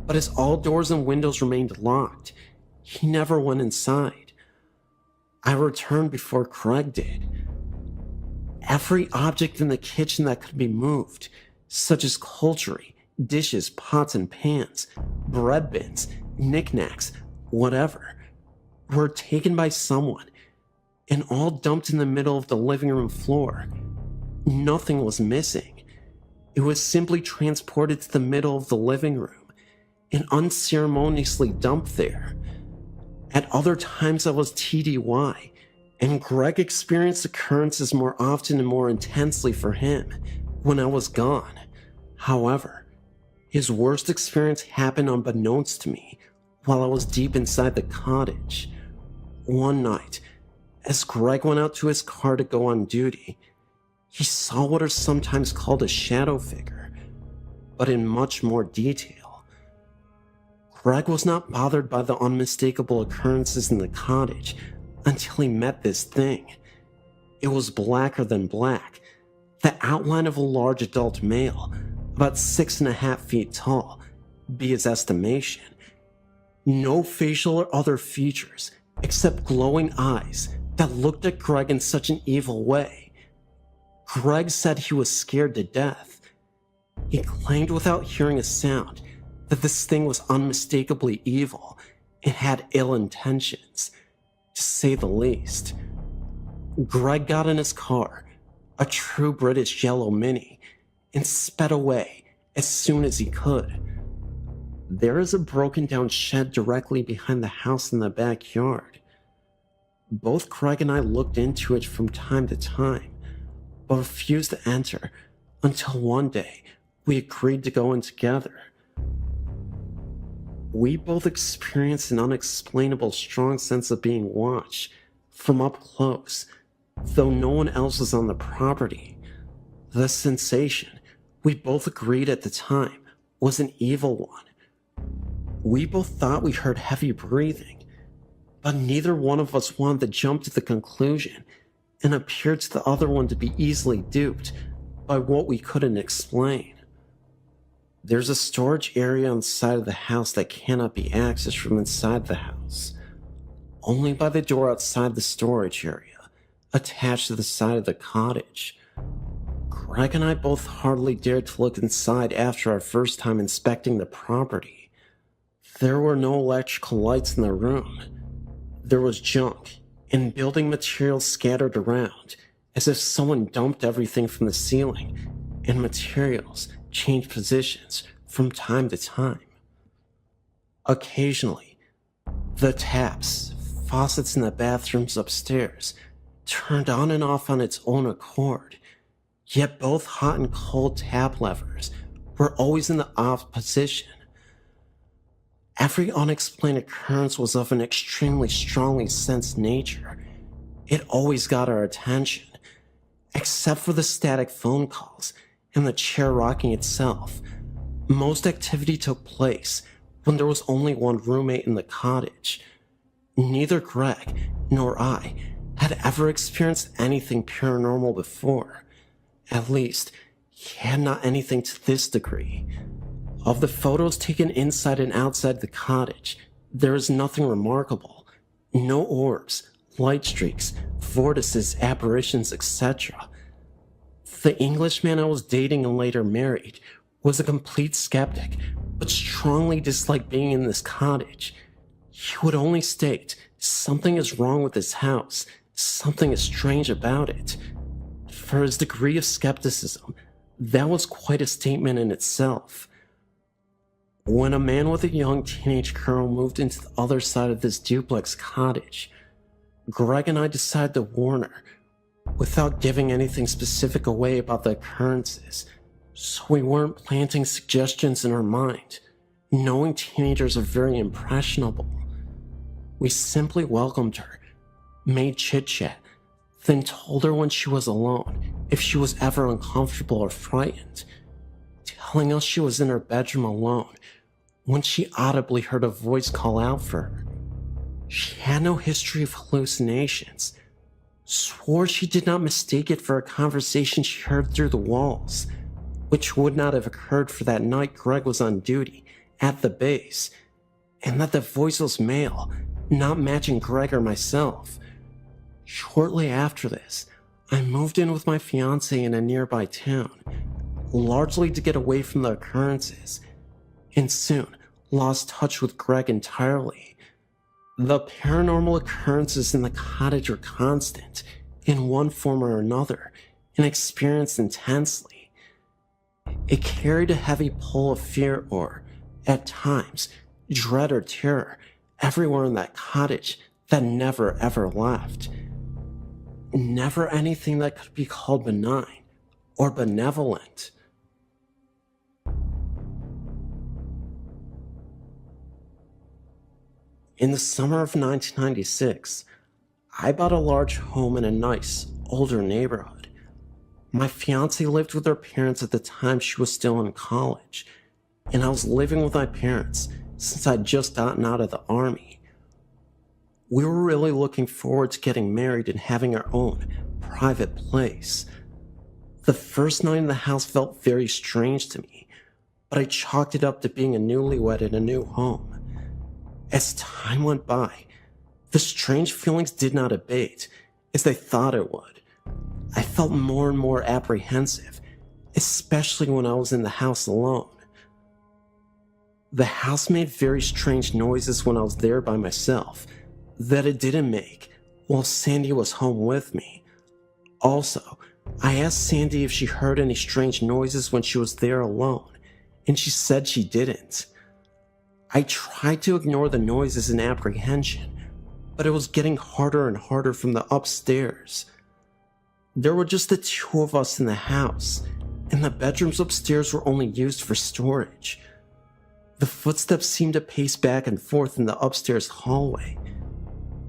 but as all doors and windows remained locked, he never went inside. I returned before Greg did. Every object in the kitchen that could be moved, such as cutlery, dishes, pots and pans, bread bins, knickknacks, whatever, were taken by someone and all dumped in the middle of the living room floor. Nothing was missing. It was simply transported to the middle of the living room and unceremoniously dumped there. At other times I was TDY, and Greg experienced occurrences more often and more intensely for him when I was gone. However, his worst experience happened unbeknownst to me while I was deep inside the cottage. One night, as Greg went out to his car to go on duty, he saw what are sometimes called a shadow figure, but in much more detail. Greg was not bothered by the unmistakable occurrences in the cottage until he met this thing. It was blacker than black, the outline of a large adult male, about 6.5 feet tall, be his estimation. No facial or other features, except glowing eyes that looked at Greg in such an evil way. Greg said he was scared to death. He claimed without hearing a sound that this thing was unmistakably evil and had ill intentions, to say the least. Greg got in his car, a true British yellow Mini, and sped away as soon as he could. There is a broken down shed directly behind the house in the backyard. Both Greg and I looked into it from time to time, but refused to enter until one day we agreed to go in together. We both experienced an unexplainable strong sense of being watched from up close, though no one else was on the property. The sensation, we both agreed at the time, was an evil one. We both thought we heard heavy breathing, but neither one of us wanted to jump to the conclusion and appeared to the other one to be easily duped by what we couldn't explain. There's a storage area on the side of the house that cannot be accessed from inside the house, only by the door outside the storage area, attached to the side of the cottage. Greg and I both hardly dared to look inside after our first time inspecting the property. There were no electrical lights in the room. There was junk and building materials scattered around, as if someone dumped everything from the ceiling, and materials changed positions from time to time. Occasionally, the taps, faucets in the bathrooms upstairs turned on and off on its own accord, yet both hot and cold tap levers were always in the off position. Every unexplained occurrence was of an extremely strongly sensed nature. It always got our attention, except for the static phone calls and the chair rocking itself. Most activity took place when there was only one roommate in the cottage. Neither Greg nor I had ever experienced anything paranormal before. At least, he had not anything to this degree. Of the photos taken inside and outside the cottage, there is nothing remarkable. No orbs, light streaks, vortices, apparitions, etc. The Englishman I was dating and later married was a complete skeptic, but strongly disliked being in this cottage. He would only state something is wrong with this house, something is strange about it. For his degree of skepticism, that was quite a statement in itself. When a man with a young teenage girl moved into the other side of this duplex cottage, Greg and I decided to warn her, without giving anything specific away about the occurrences, so we weren't planting suggestions in her mind, knowing teenagers are very impressionable. We simply welcomed her, made chit-chat, then told her when she was alone if she was ever uncomfortable or frightened, telling us she was in her bedroom alone when she audibly heard a voice call out for her. She had no history of hallucinations, swore she did not mistake it for a conversation she heard through the walls, which would not have occurred for that night Greg was on duty at the base, and that the voice was male, not matching Greg or myself. Shortly after this, I moved in with my fiance in a nearby town, largely to get away from the occurrences, and soon lost touch with Greg entirely. The paranormal occurrences in the cottage were constant, in one form or another, and experienced intensely. It carried a heavy pull of fear or, at times, dread or terror everywhere in that cottage that never ever left. Never anything that could be called benign or benevolent. In the summer of 1996, I bought a large home in a nice, older neighborhood. My fiancée lived with her parents at the time she was still in college, and I was living with my parents since I'd just gotten out of the army. We were really looking forward to getting married and having our own private place. The first night in the house felt very strange to me. but I chalked it up to being a newlywed in a new home. As time went by, the strange feelings did not abate as they thought it would. I felt more and more apprehensive, especially when I was in the house alone. The house made very strange noises when I was there by myself that it didn't make while Sandy was home with me. Also, I asked Sandy if she heard any strange noises when she was there alone, and she said she didn't. I tried to ignore the noises in apprehension, but it was getting harder and harder from the upstairs. There were just the two of us in the house, and the bedrooms upstairs were only used for storage. The footsteps seemed to pace back and forth in the upstairs hallway.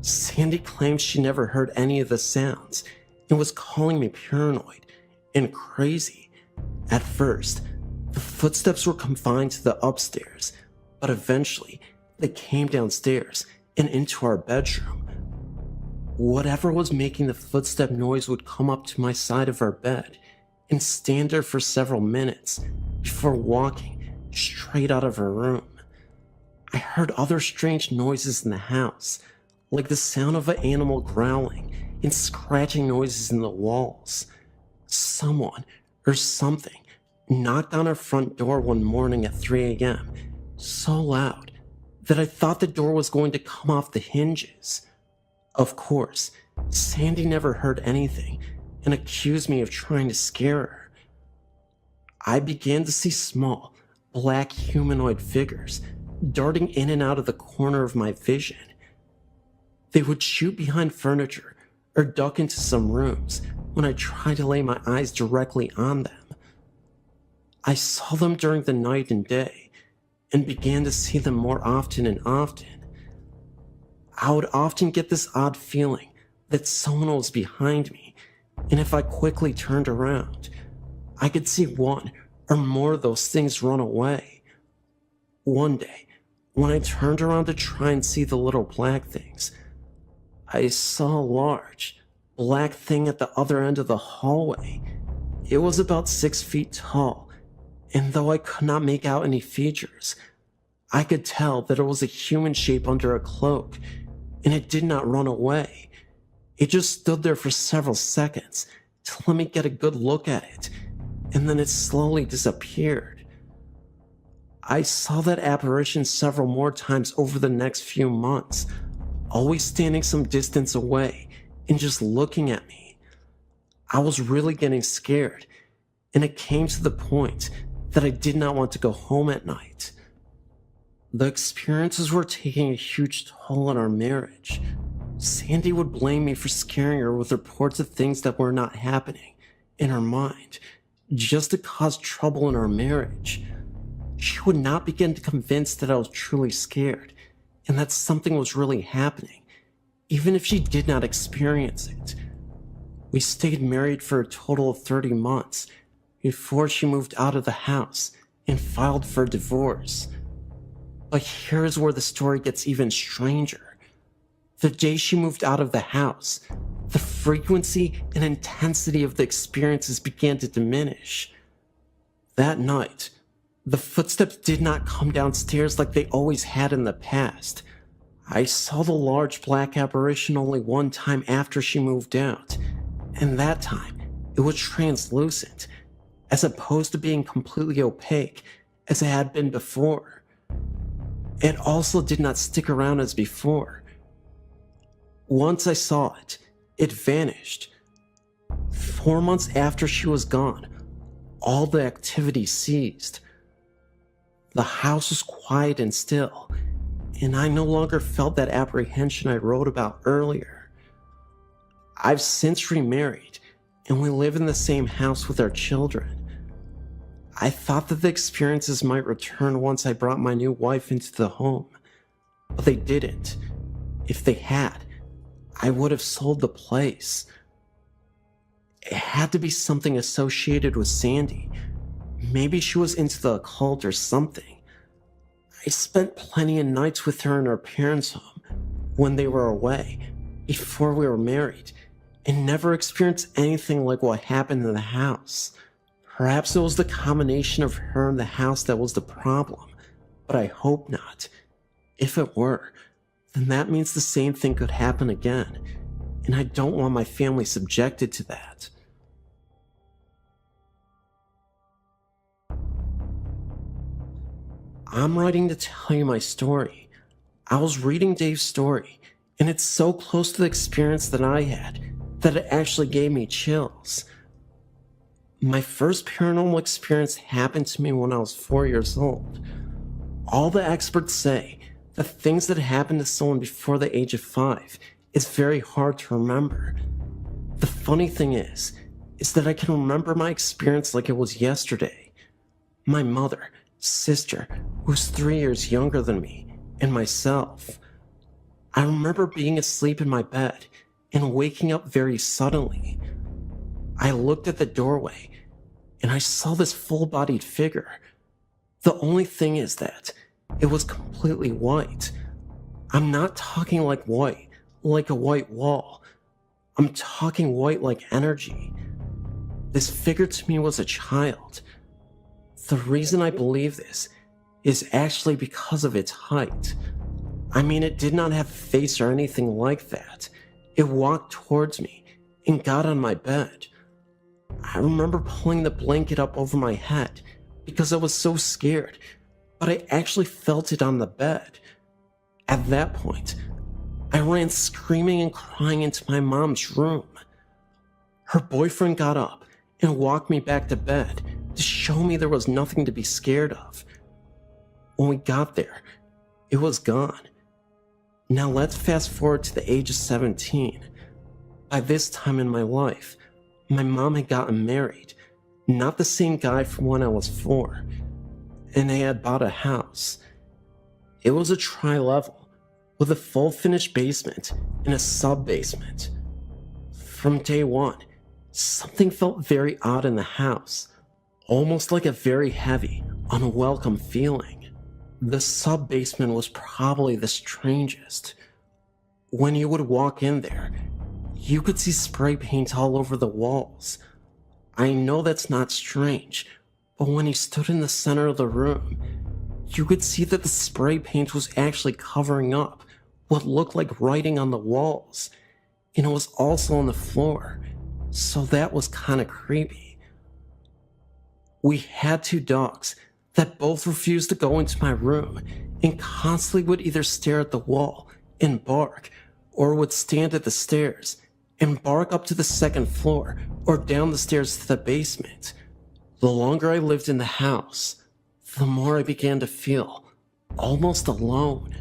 Sandy claimed she never heard any of the sounds and was calling me paranoid and crazy. At first, the footsteps were confined to the upstairs, but eventually they came downstairs and into our bedroom. Whatever was making the footstep noise would come up to my side of our bed and stand there for several minutes before walking straight out of her room. I heard other strange noises in the house, like the sound of an animal growling and scratching noises in the walls. Someone or something knocked on our front door one morning at 3 a.m. so loud that I thought the door was going to come off the hinges. Of course, Sandy never heard anything and accused me of trying to scare her. I began to see small, black humanoid figures darting in and out of the corner of my vision. They would shoot behind furniture or duck into some rooms when I tried to lay my eyes directly on them. I saw them during the night and day and began to see them more often and often. I would often get this odd feeling that someone was behind me, and if I quickly turned around, I could see one or more of those things run away. One day, when I turned around to try and see the little black things, I saw a large, black thing at the other end of the hallway. It was about 6 feet tall, and though I could not make out any features, I could tell that it was a human shape under a cloak, and it did not run away. It just stood there for several seconds to let me get a good look at it, and then it slowly disappeared. I saw that apparition several more times over the next few months, always standing some distance away and just looking at me. I was really getting scared, and it came to the point that I did not want to go home at night. The experiences were taking a huge toll on our marriage. Sandy would blame me for scaring her with reports of things that were not happening in her mind, just to cause trouble in our marriage. She would not begin to convince that I was truly scared and that something was really happening, even if she did not experience it. We stayed married for a total of 30 months before she moved out of the house and filed for divorce. But here's where the story gets even stranger. The day she moved out of the house, the frequency and intensity of the experiences began to diminish. That night, the footsteps did not come downstairs like they always had in the past. I saw the large black apparition only one time after she moved out, and that time it was translucent, as opposed to being completely opaque as it had been before. It also did not stick around as before. Once I saw it, it vanished. 4 months after she was gone, all the activity ceased. The house was quiet and still, and I no longer felt that apprehension I wrote about earlier. I've since remarried, and we live in the same house with our children. I thought that the experiences might return once I brought my new wife into the home, but they didn't. If they had, I would have sold the place. It had to be something associated with Sandy. Maybe she was into the occult or something. I spent plenty of nights with her in our parents' home when they were away, before we were married, and never experienced anything like what happened in the house. Perhaps it was the combination of her and the house that was the problem, but I hope not. If it were, then that means the same thing could happen again, and I don't want my family subjected to that. I'm writing to tell you my story. I was reading Dave's story, and it's so close to the experience that I had that it actually gave me chills. My first paranormal experience happened to me when I was 4 years old. All the experts say that things that happen to someone before the age of 5 is very hard to remember. The funny thing is that I can remember my experience like it was yesterday. My mother, sister, who's 3 years younger than me, and myself. I remember being asleep in my bed and waking up very suddenly. I looked at the doorway and I saw this full-bodied figure. The only thing is that it was completely white. I'm not talking like white, like a white wall. I'm talking white like energy. This figure to me was a child. The reason I believe this is actually because of its height. I mean, it did not have a face or anything like that. It walked towards me and got on my bed. I remember pulling the blanket up over my head because I was so scared, but I actually felt it on the bed. At that point, I ran screaming and crying into my mom's room. Her boyfriend got up and walked me back to bed to show me there was nothing to be scared of. When we got there, it was gone. Now let's fast forward to the age of 17. By this time in my life, my mom had gotten married, not the same guy from when I was 4, and they had bought a house. It was a tri-level with a full finished basement and a sub-basement. From day one, something felt very odd in the house, almost like a very heavy, unwelcome feeling. The sub-basement was probably the strangest. When you would walk in there, you could see spray paint all over the walls. I know that's not strange, but when you stood in the center of the room, you could see that the spray paint was actually covering up what looked like writing on the walls, and it was also on the floor, so that was kind of creepy. We had 2 dogs that both refused to go into my room and constantly would either stare at the wall and bark, or would stand at the stairs and bark up to the 2nd floor or down the stairs to the basement. The longer I lived in the house, the more I began to feel almost alone.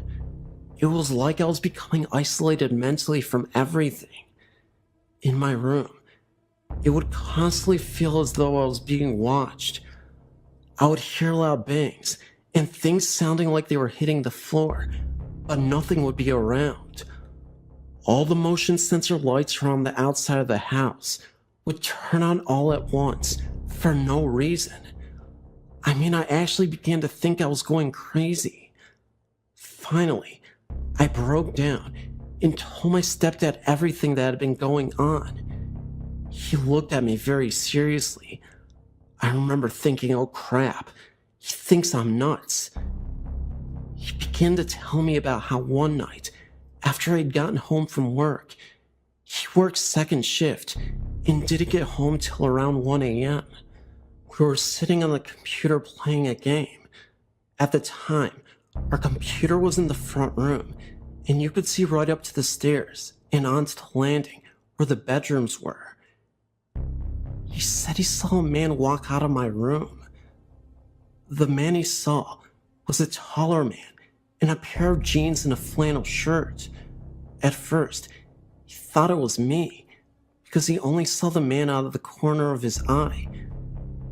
It was like I was becoming isolated mentally from everything. In my room, it would constantly feel as though I was being watched. I would hear loud bangs and things sounding like they were hitting the floor, but nothing would be around. All the motion sensor lights around the outside of the house would turn on all at once for no reason. I mean, I actually began to think I was going crazy. Finally, I broke down and told my stepdad everything that had been going on. He looked at me very seriously. I remember thinking, oh crap, he thinks I'm nuts. He began to tell me about how one night, after I'd gotten home from work, he worked 2nd shift and didn't get home till around 1 a.m. We were sitting on the computer playing a game. At the time, our computer was in the front room, and you could see right up to the stairs and onto the landing where the bedrooms were. He said he saw a man walk out of my room. The man he saw was a taller man in a pair of jeans and a flannel shirt. At first, he thought it was me because he only saw the man out of the corner of his eye.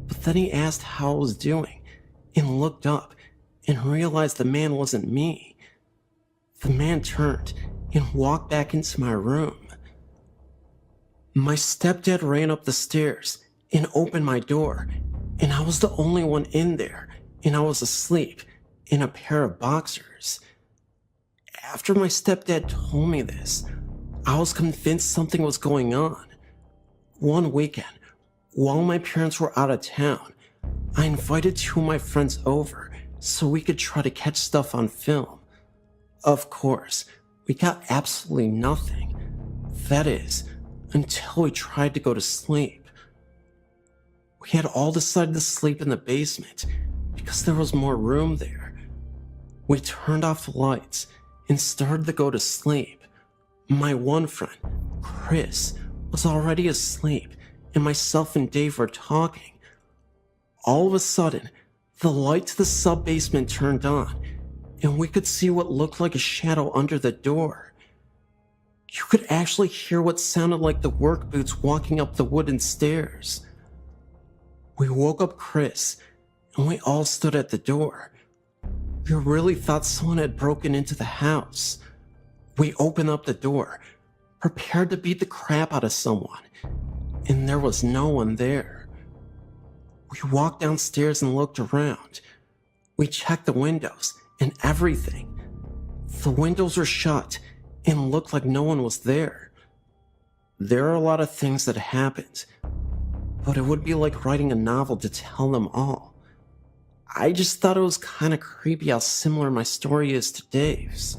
But then he asked how I was doing and looked up and realized the man wasn't me. The man turned and walked back into my room. My stepdad ran up the stairs and opened my door, and I was the only one in there, and I was asleep in a pair of boxers. After my stepdad told me this, I was convinced something was going on. One weekend, While my parents were out of town, I invited two of my friends over so we could try to catch stuff on film. Of course, we got absolutely nothing. That is, until we tried to go to sleep. We had all decided to sleep in the basement because there was more room there. We turned off the lights and started to go to sleep. My one friend, Chris, was already asleep, and myself and Dave were talking. All of a sudden, the light to the sub-basement turned on, and we could see what looked like a shadow under the door. You could actually hear what sounded like the work boots walking up the wooden stairs. We woke up Chris, and we all stood at the door. We really thought someone had broken into the house. We opened up the door, prepared to beat the crap out of someone, and there was no one there. We walked downstairs and looked around. We checked the windows and everything. The windows were shut and looked like no one was there. There are a lot of things that happened, but it would be like writing a novel to tell them all. I just thought it was kind of creepy how similar my story is to Dave's.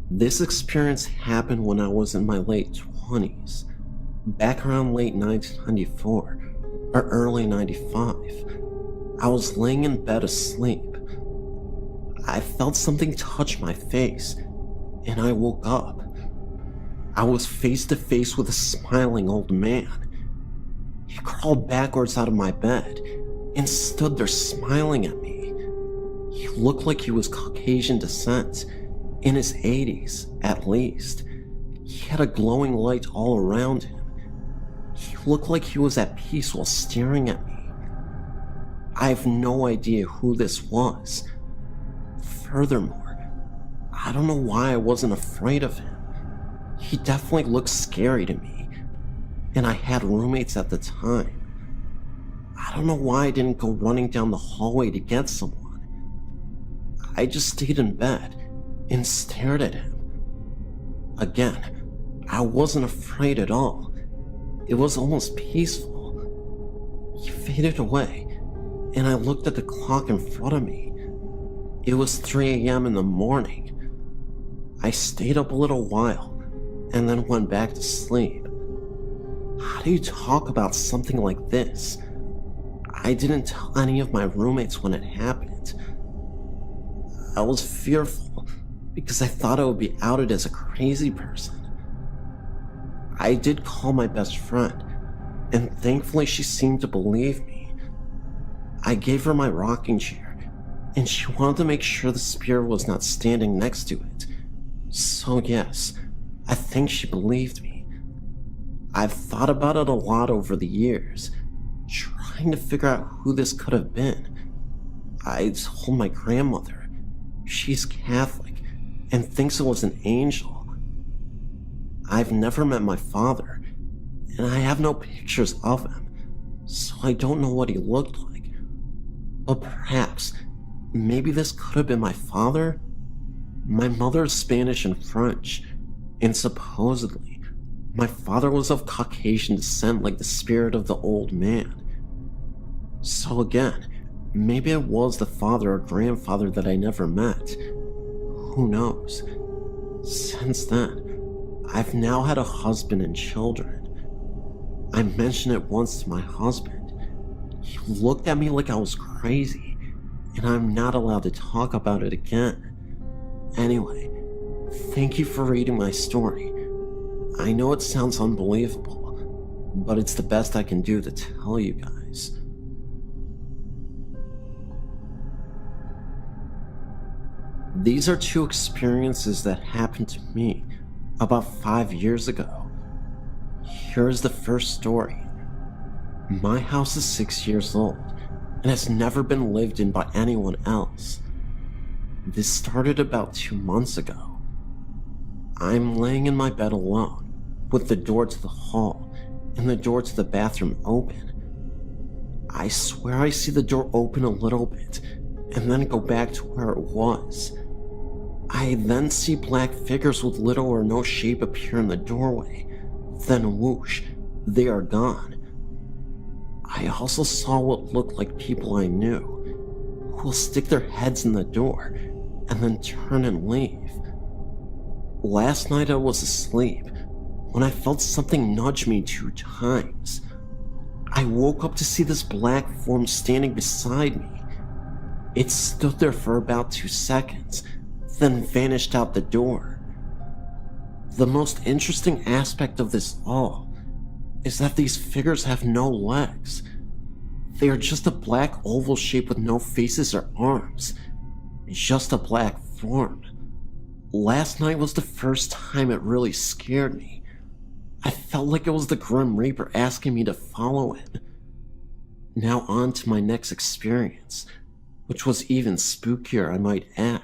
This experience happened when I was in my late 20s, back around late 1994 or early 95. I was laying in bed asleep. I felt something touch my face, and I woke up. I was face to face with a smiling old man. He crawled backwards out of my bed and stood there smiling at me. He looked like he was Caucasian descent, in his 80s at least. He had a glowing light all around him. He looked like he was at peace while staring at me. I have no idea who this was. Furthermore, I don't know why I wasn't afraid of him. He definitely looked scary to me, and I had roommates at the time. I don't know why I didn't go running down the hallway to get someone. I just stayed in bed and stared at him. Again, I wasn't afraid at all. It was almost peaceful. He faded away, and I looked at the clock in front of me. It was 3 a.m. in the morning. I stayed up a little while, and then went back to sleep. How do you talk about something like this? I didn't tell any of my roommates when it happened. I was fearful because I thought I would be outed as a crazy person. I did call my best friend, and thankfully she seemed to believe me. I gave her my rocking chair, and she wanted to make sure the spirit was not standing next to it. So yes, I think she believed me. I've thought about it a lot over the years, trying to figure out who this could have been. I told my grandmother. She's Catholic and thinks it was an angel. I've never met my father, and I have no pictures of him, so I don't know what he looked like. But perhaps, maybe this could have been my father? My mother is Spanish and French, and supposedly, my father was of Caucasian descent like the spirit of the old man. So again, maybe it was the father or grandfather that I never met. Who knows? Since then, I've now had a husband and children. I mentioned it once to my husband. He looked at me like I was crazy, and I'm not allowed to talk about it again. Anyway, thank you for reading my story. I know it sounds unbelievable, but it's the best I can do to tell you guys. These are two experiences that happened to me about 5 years ago. Here's the first story. My house is 6 years old and has never been lived in by anyone else. This started about 2 months ago. I'm laying in my bed alone, with the door to the hall and the door to the bathroom open. I swear I see the door open a little bit and then go back to where it was. I then see black figures with little or no shape appear in the doorway. Then whoosh, they are gone. I also saw what looked like people I knew, who will stick their heads in the door and then turn and leave. Last night I was asleep when I felt something nudge me 2 times. I woke up to see this black form standing beside me. It stood there for about 2 seconds, then vanished out the door. The most interesting aspect of this all is that these figures have no legs. They are just a black oval shape with no faces or arms. Just a black form. Last night was the first time it really scared me. I felt like it was the Grim Reaper asking me to follow it. Now on to my next experience, which was even spookier, I might add.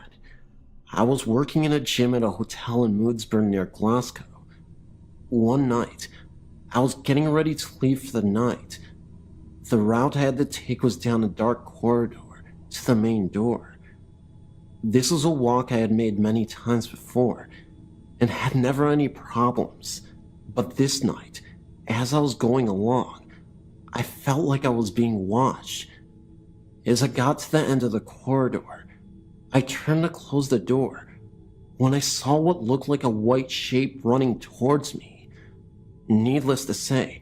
I was working in a gym at a hotel in Moodsburn near Glasgow. One night, I was getting ready to leave for the night. The route I had to take was down a dark corridor to the main door. This was a walk I had made many times before, and had never any problems. But this night, as I was going along, I felt like I was being watched. As I got to the end of the corridor, I turned to close the door when I saw what looked like a white shape running towards me. Needless to say,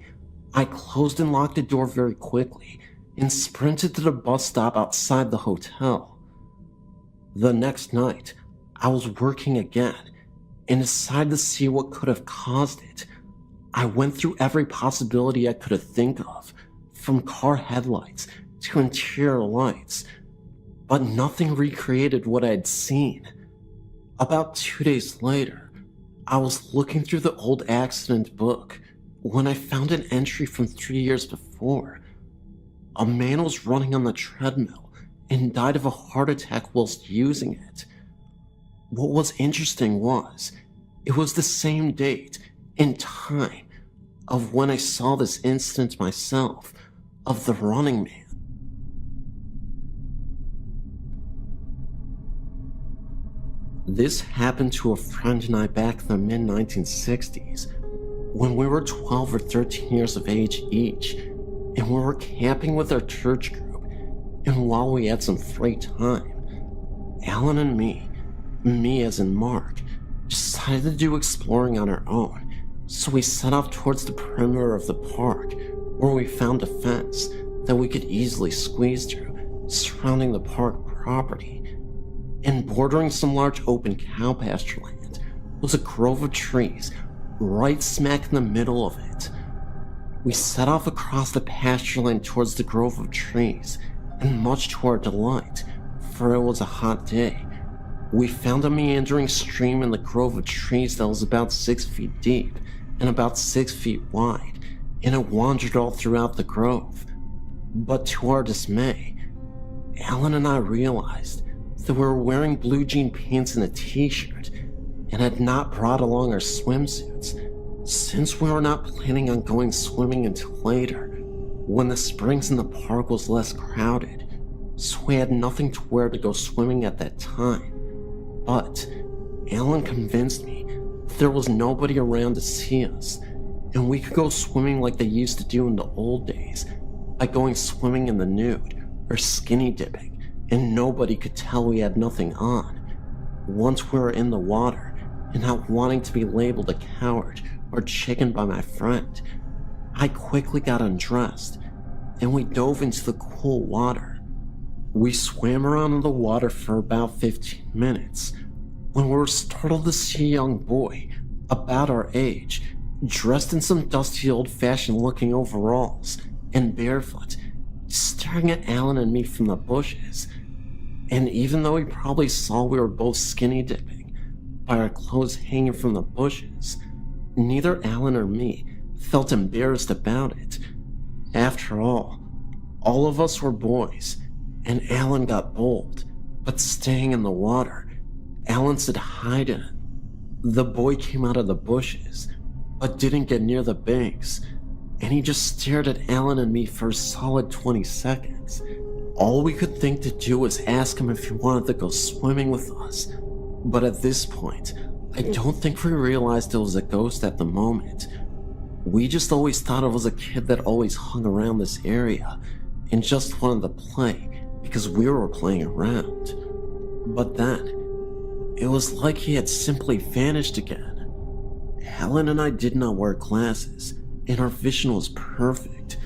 I closed and locked the door very quickly and sprinted to the bus stop outside the hotel. The next night, I was working again and decided to see what could have caused it. I went through every possibility I could have think of, from car headlights to interior lights, but nothing recreated what I had seen. About 2 days later, I was looking through the old accident book when I found an entry from 3 years before. A man was running on the treadmill and died of a heart attack whilst using it. What was interesting was, it was the same date and time of when I saw this incident myself, of the running man. This happened to a friend and I back in the mid-1960s, when we were 12 or 13 years of age each, and we were camping with our church group, and while we had some free time, Alan and me as in Mark, decided to do exploring on our own, so we set off towards the perimeter of the park, where we found a fence that we could easily squeeze through, surrounding the park property. And bordering some large open cow pasture land was a grove of trees right smack in the middle of it. We set off across the pasture land towards the grove of trees, and much to our delight, for it was a hot day, we found a meandering stream in the grove of trees that was about 6 feet deep and about 6 feet wide, and it wandered all throughout the grove. But to our dismay, Alan and I realized that we were wearing blue jean pants and a t-shirt, and had not brought along our swimsuits, since we were not planning on going swimming until later, when the springs in the park was less crowded, so we had nothing to wear to go swimming at that time. But Alan convinced me that there was nobody around to see us, and we could go swimming like they used to do in the old days, by going swimming in the nude, or skinny dipping, and nobody could tell we had nothing on. Once we were in the water, and not wanting to be labeled a coward or chicken by my friend, I quickly got undressed, and we dove into the cool water. We swam around in the water for about 15 minutes, when we were startled to see a young boy, about our age, dressed in some dusty old-fashioned looking overalls, and barefoot, staring at Alan and me from the bushes. And even though he probably saw we were both skinny dipping by our clothes hanging from the bushes, neither Alan or me felt embarrassed about it. After all of us were boys, and Alan got bold, but staying in the water, Alan said hi to him. The boy came out of the bushes, but didn't get near the banks, and he just stared at Alan and me for a solid 20 seconds. All we could think to do was ask him if he wanted to go swimming with us, but at this point, I don't think we realized it was a ghost at the moment. We just always thought I was a kid that always hung around this area and just wanted to play because we were playing around. But then, it was like he had simply vanished again. Helen and I did not wear glasses, and our vision was perfect.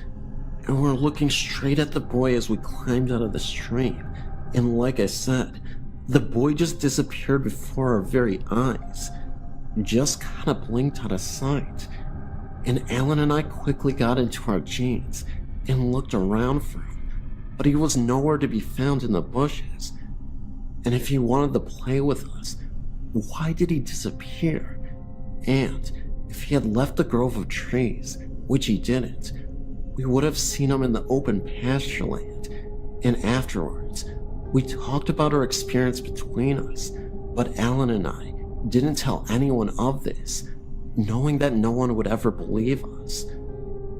And we were looking straight at the boy as we climbed out of the stream. And like I said, the boy just disappeared before our very eyes. Just kind of blinked out of sight. And Alan and I quickly got into our jeans and looked around for him, but he was nowhere to be found in the bushes. And if he wanted to play with us, why did he disappear? And if he had left the grove of trees, which he didn't, we would have seen him in the open pasture land. And afterwards, we talked about our experience between us, but Alan and I didn't tell anyone of this, knowing that no one would ever believe us.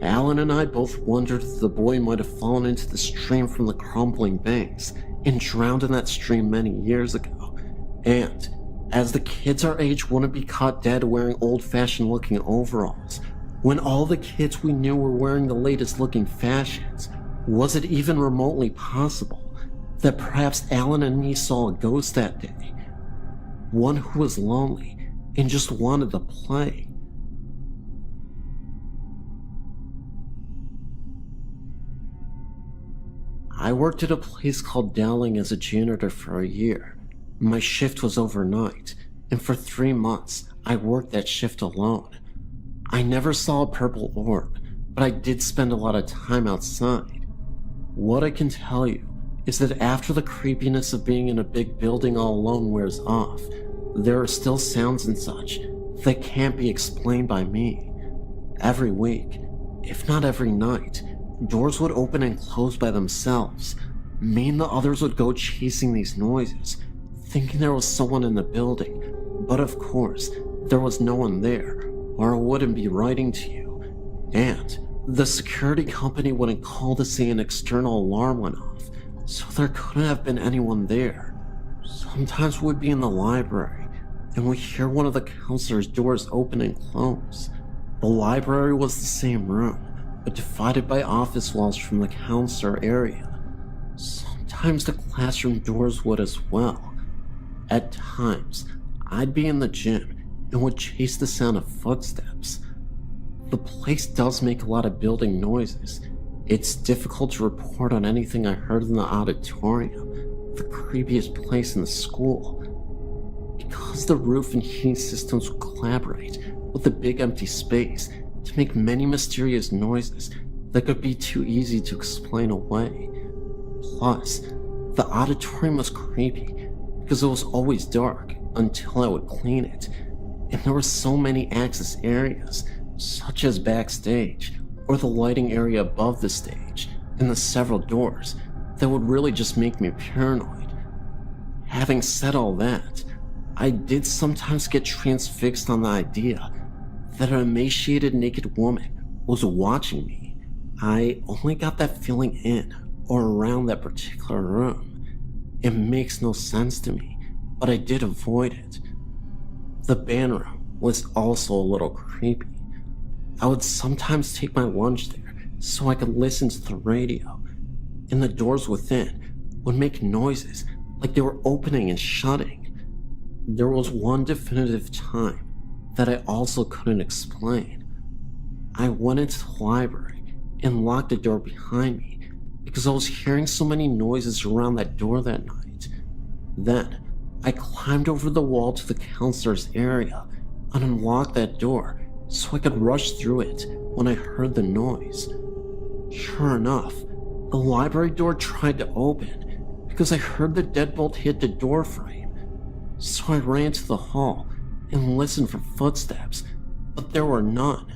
Alan and I both wondered if the boy might have fallen into the stream from the crumbling banks and drowned in that stream many years ago. And as the kids our age wouldn't be caught dead wearing old-fashioned looking overalls, when all the kids we knew were wearing the latest looking fashions, was it even remotely possible that perhaps Alan and me saw a ghost that day? One who was lonely and just wanted to play. I worked at a place called Dowling as a janitor for a year. My shift was overnight, and for 3 months, I worked that shift alone. I never saw a purple orb, but I did spend a lot of time outside. What I can tell you is that after the creepiness of being in a big building all alone wears off, there are still sounds and such that can't be explained by me. Every week, if not every night, doors would open and close by themselves. Me and the others would go chasing these noises, thinking there was someone in the building, but of course, there was no one there, or I wouldn't be writing to you. And the security company wouldn't call to say an external alarm went off, so there couldn't have been anyone there. Sometimes we'd be in the library, and we'd hear one of the counselor's doors open and close. The library was the same room, but divided by office walls from the counselor area. Sometimes the classroom doors would as well. At times, I'd be in the gym and would chase the sound of footsteps. The place does make a lot of building noises. It's difficult to report on anything I heard in the auditorium, the creepiest place in the school, because the roof and heating systems would collaborate with the big empty space to make many mysterious noises that could be too easy to explain away. Plus, the auditorium was creepy because it was always dark until I would clean it, and there were so many access areas, such as backstage or the lighting area above the stage and the several doors, that would really just make me paranoid. Having said all that, I did sometimes get transfixed on the idea that an emaciated naked woman was watching me. I only got that feeling in or around that particular room. It makes no sense to me, but I did avoid it. The band room was also a little creepy. I would sometimes take my lunch there so I could listen to the radio, and the doors within would make noises like they were opening and shutting. There was one definitive time that I also couldn't explain. I went into the library and locked the door behind me because I was hearing so many noises around that door that night. Then, I climbed over the wall to the counselor's area and unlocked that door so I could rush through it when I heard the noise. Sure enough, the library door tried to open because I heard the deadbolt hit the door frame. So I ran to the hall and listened for footsteps, but there were none.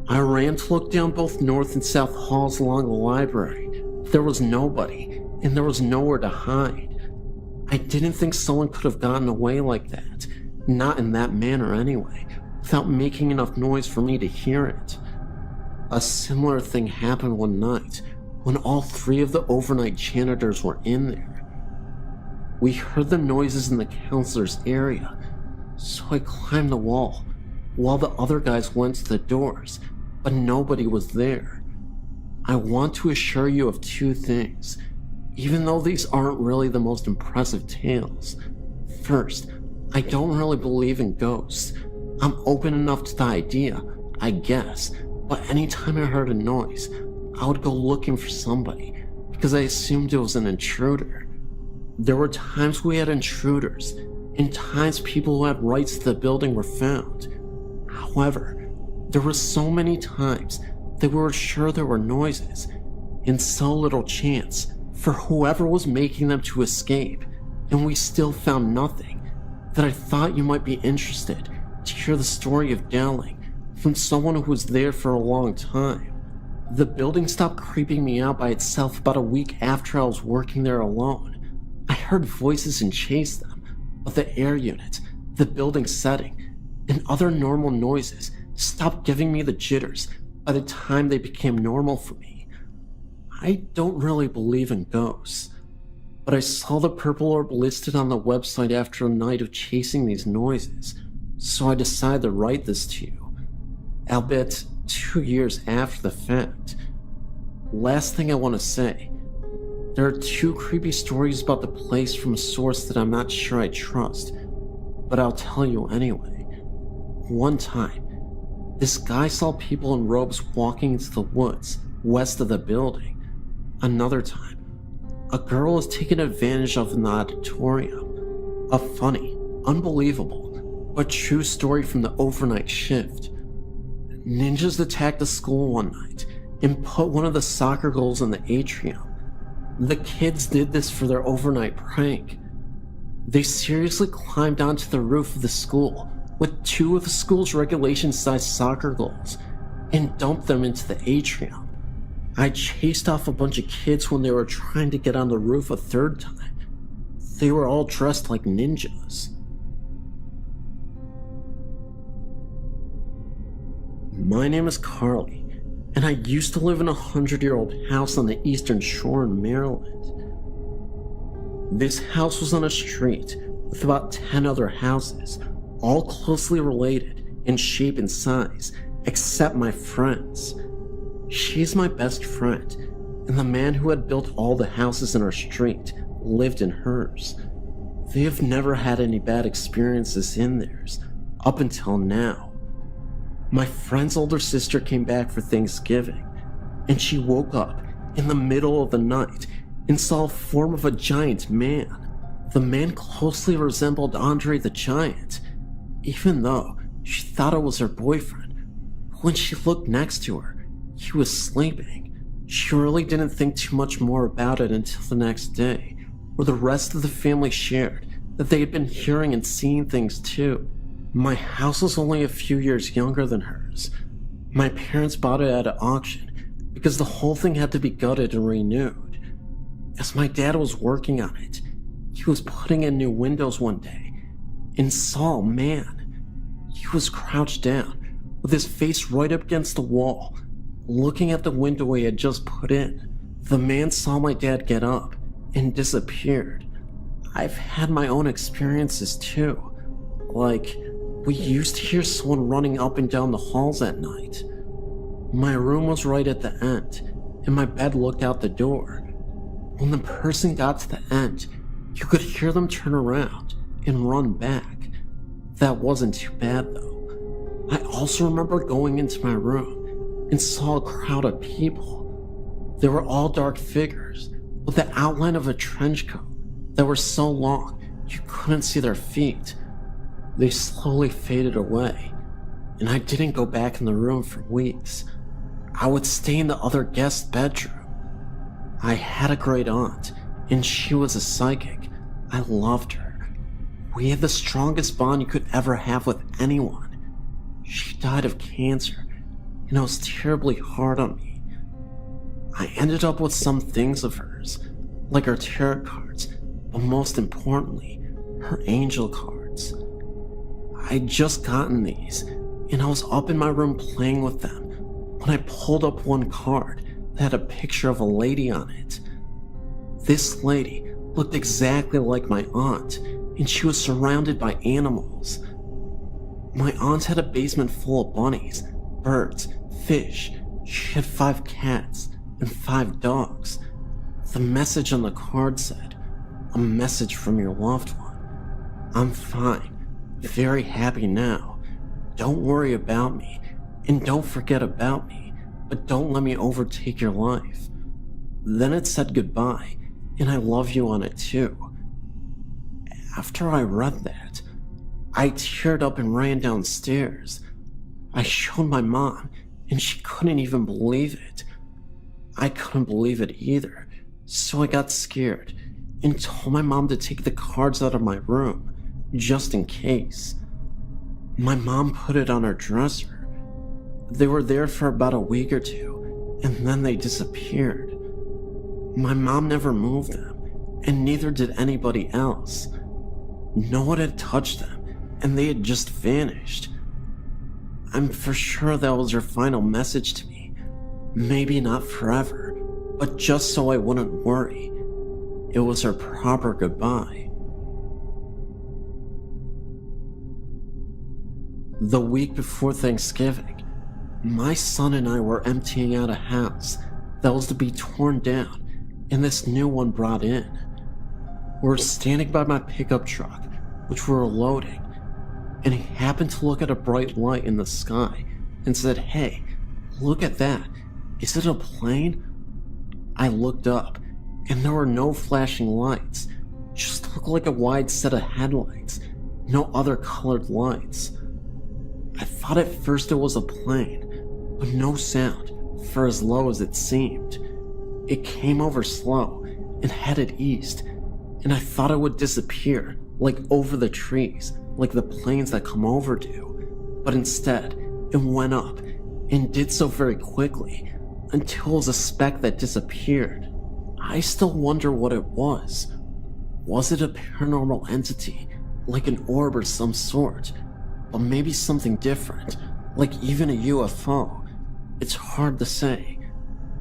I ran to look down both north and south halls along the library. There was nobody, and there was nowhere to hide. I didn't think someone could have gotten away like that, not in that manner anyway, without making enough noise for me to hear it. A similar thing happened one night when all 3 of the overnight janitors were in there. We heard the noises in the counselor's area, so I climbed the wall while the other guys went to the doors but nobody was there. I want to assure you of two things, even though these aren't really the most impressive tales. First, I don't really believe in ghosts. I'm open enough to the idea, I guess, but anytime I heard a noise, I would go looking for somebody because I assumed it was an intruder. There were times we had intruders, and times people who had rights to the building were found. However, there were so many times that we were sure there were noises, and so little chance for whoever was making them to escape, and we still found nothing, that I thought you might be interested to hear the story of Dowling from someone who was there for a long time. The building stopped creeping me out by itself about a week after I was working there alone. I heard voices and chased them, but the air unit, the building setting, and other normal noises stopped giving me the jitters by the time they became normal for me. I don't really believe in ghosts, but I saw the purple orb listed on the website after a night of chasing these noises, so I decided to write this to you, albeit 2 years after the fact. Last thing I want to say, there are 2 creepy stories about the place from a source that I'm not sure I trust, but I'll tell you anyway. One time, this guy saw people in robes walking into the woods west of the building. Another time, a girl was taken advantage of in the auditorium. A funny, unbelievable, but true story from the overnight shift. Ninjas attacked the school one night and put one of the soccer goals in the atrium. The kids did this for their overnight prank. They seriously climbed onto the roof of the school with 2 of the school's regulation-sized soccer goals and dumped them into the atrium. I chased off a bunch of kids when they were trying to get on the roof a 3rd time. They were all dressed like ninjas. My name is Carly, and I used to live in a 100-year-old house on the Eastern Shore in Maryland. This house was on a street with about 10 other houses, all closely related in shape and size, except my friend's. She's my best friend, and the man who had built all the houses in our street lived in hers. They have never had any bad experiences in theirs, up until now. My friend's older sister came back for Thanksgiving, and she woke up in the middle of the night and saw a form of a giant man. The man closely resembled Andre the Giant, even though she thought it was her boyfriend. When she looked next to her, he was sleeping. She really didn't think too much more about it until the next day, where the rest of the family shared that they had been hearing and seeing things too. My house was only a few years younger than hers. My parents bought it at an auction because the whole thing had to be gutted and renewed. As my dad was working on it, he was putting in new windows one day and saw a man. He was crouched down with his face right up against the wall, looking at the window he had just put in. The man saw my dad get up and disappeared. I've had my own experiences too. Like, we used to hear someone running up and down the halls at night. My room was right at the end, and my bed looked out the door. When the person got to the end, you could hear them turn around and run back. That wasn't too bad though. I also remember going into my room and saw a crowd of people. They were all dark figures with the outline of a trench coat that were so long you couldn't see their feet. They slowly faded away, and I didn't go back in the room for weeks. I would stay in the other guest bedroom. I had a great aunt, and she was a psychic. I loved her. We had the strongest bond you could ever have with anyone. She died of cancer, and it was terribly hard on me. I ended up with some things of hers, like her tarot cards, but most importantly, her angel cards. I'd just gotten these, and I was up in my room playing with them when I pulled up one card that had a picture of a lady on it. This lady looked exactly like my aunt, and she was surrounded by animals. My aunt had a basement full of bunnies, birds, fish. She had 5 cats and 5 dogs. The message on the card said, "A message from your loved one. I'm fine, very happy now. Don't worry about me, and don't forget about me, but don't let me overtake your life." Then it said goodbye, and I love you on it too. After I read that, I teared up and ran downstairs. I showed my mom, and she couldn't even believe it. I couldn't believe it either, so I got scared and told my mom to take the cards out of my room, just in case. My mom put it on her dresser. They were there for about a week or two, and then they disappeared. My mom never moved them, and neither did anybody else. No one had touched them, and they had just vanished. I'm for sure that was her final message to me. Maybe not forever, but just so I wouldn't worry. It was her proper goodbye. The week before Thanksgiving, my son and I were emptying out a house that was to be torn down and this new one brought in. We were standing by my pickup truck, which we were loading, and he happened to look at a bright light in the sky and said, "Hey, look at that. Is it a plane?" I looked up, and there were no flashing lights, just looked like a wide set of headlights, no other colored lights. I thought at first it was a plane, but no sound for as low as it seemed. It came over slow and headed east, and I thought it would disappear, like over the trees, like the planes that come over do. But instead, it went up, and did so very quickly, until it was a speck that disappeared. I still wonder what it was. Was it a paranormal entity, like an orb or some sort? But maybe something different, like even a UFO. It's hard to say.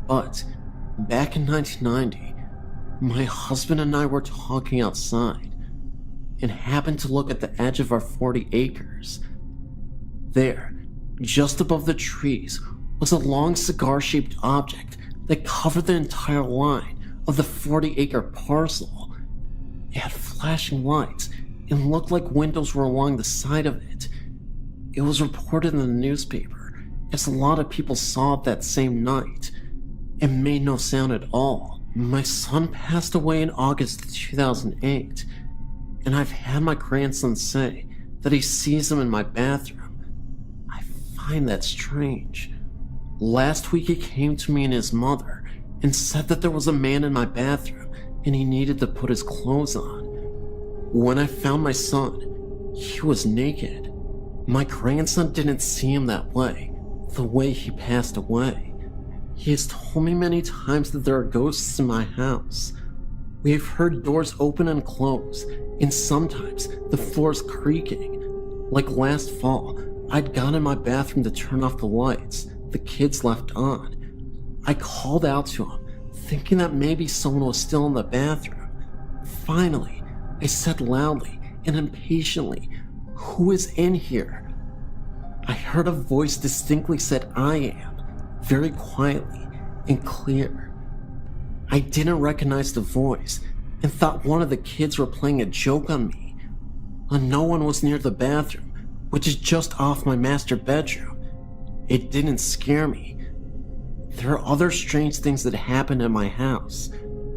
But back in 1990, my husband and I were talking outside and happened to look at the edge of our 40 acres. There, just above the trees, was a long cigar-shaped object that covered the entire line of the 40-acre parcel. It had flashing lights and looked like windows were along the side of it. It was reported in the newspaper, as a lot of people saw it that same night. It made no sound at all. My son passed away in August of 2008, and I've had my grandson say that he sees him in my bathroom. I find that strange. Last week he came to me and his mother and said that there was a man in my bathroom and he needed to put his clothes on. When I found my son, he was naked. My grandson didn't see him that way, the way he passed away. He has told me many times that there are ghosts in my house. We have heard doors open and close, and sometimes the floor's creaking. Like last fall, I'd gone in my bathroom to turn off the lights the kids left on. I called out to him, thinking that maybe someone was still in the bathroom. Finally, I said loudly and impatiently, "Who is in here?" I heard a voice distinctly said, "I am," very quietly and clear. I didn't recognize the voice and thought one of the kids were playing a joke on me. No one was near the bathroom, which is just off my master bedroom. It didn't scare me. There are other strange things that happen in my house.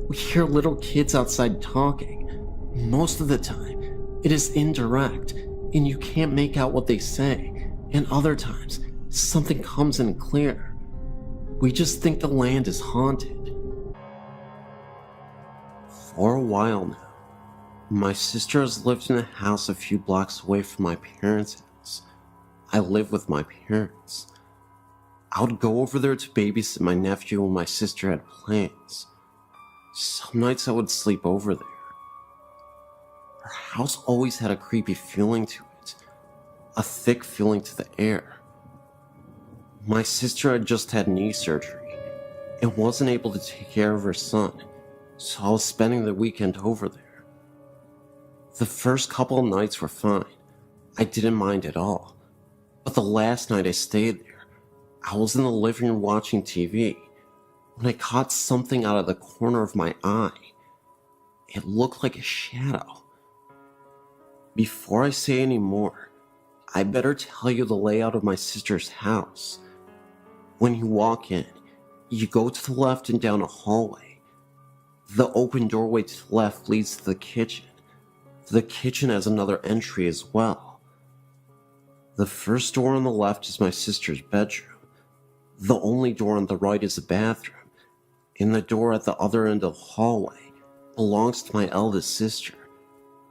We hear little kids outside talking. Most of the time, it is indirect, and you can't make out what they say, and other times, something comes in clear. We just think the land is haunted. For a while now, my sister has lived in a house a few blocks away from my parents' house. I live with my parents. I would go over there to babysit my nephew when my sister had plans. Some nights I would sleep over there. Her house always had a creepy feeling to it, a thick feeling to the air. My sister had just had knee surgery and wasn't able to take care of her son, so I was spending the weekend over there. The first couple of nights were fine. I didn't mind at all. But the last night I stayed there, I was in the living room watching TV when I caught something out of the corner of my eye. It looked like a shadow. Before I say any more, I better tell you the layout of my sister's house. When you walk in, you go to the left and down a hallway. The open doorway to the left leads to the kitchen. The kitchen has another entry as well. The first door on the left is my sister's bedroom. The only door on the right is the bathroom, and the door at the other end of the hallway belongs to my eldest sister,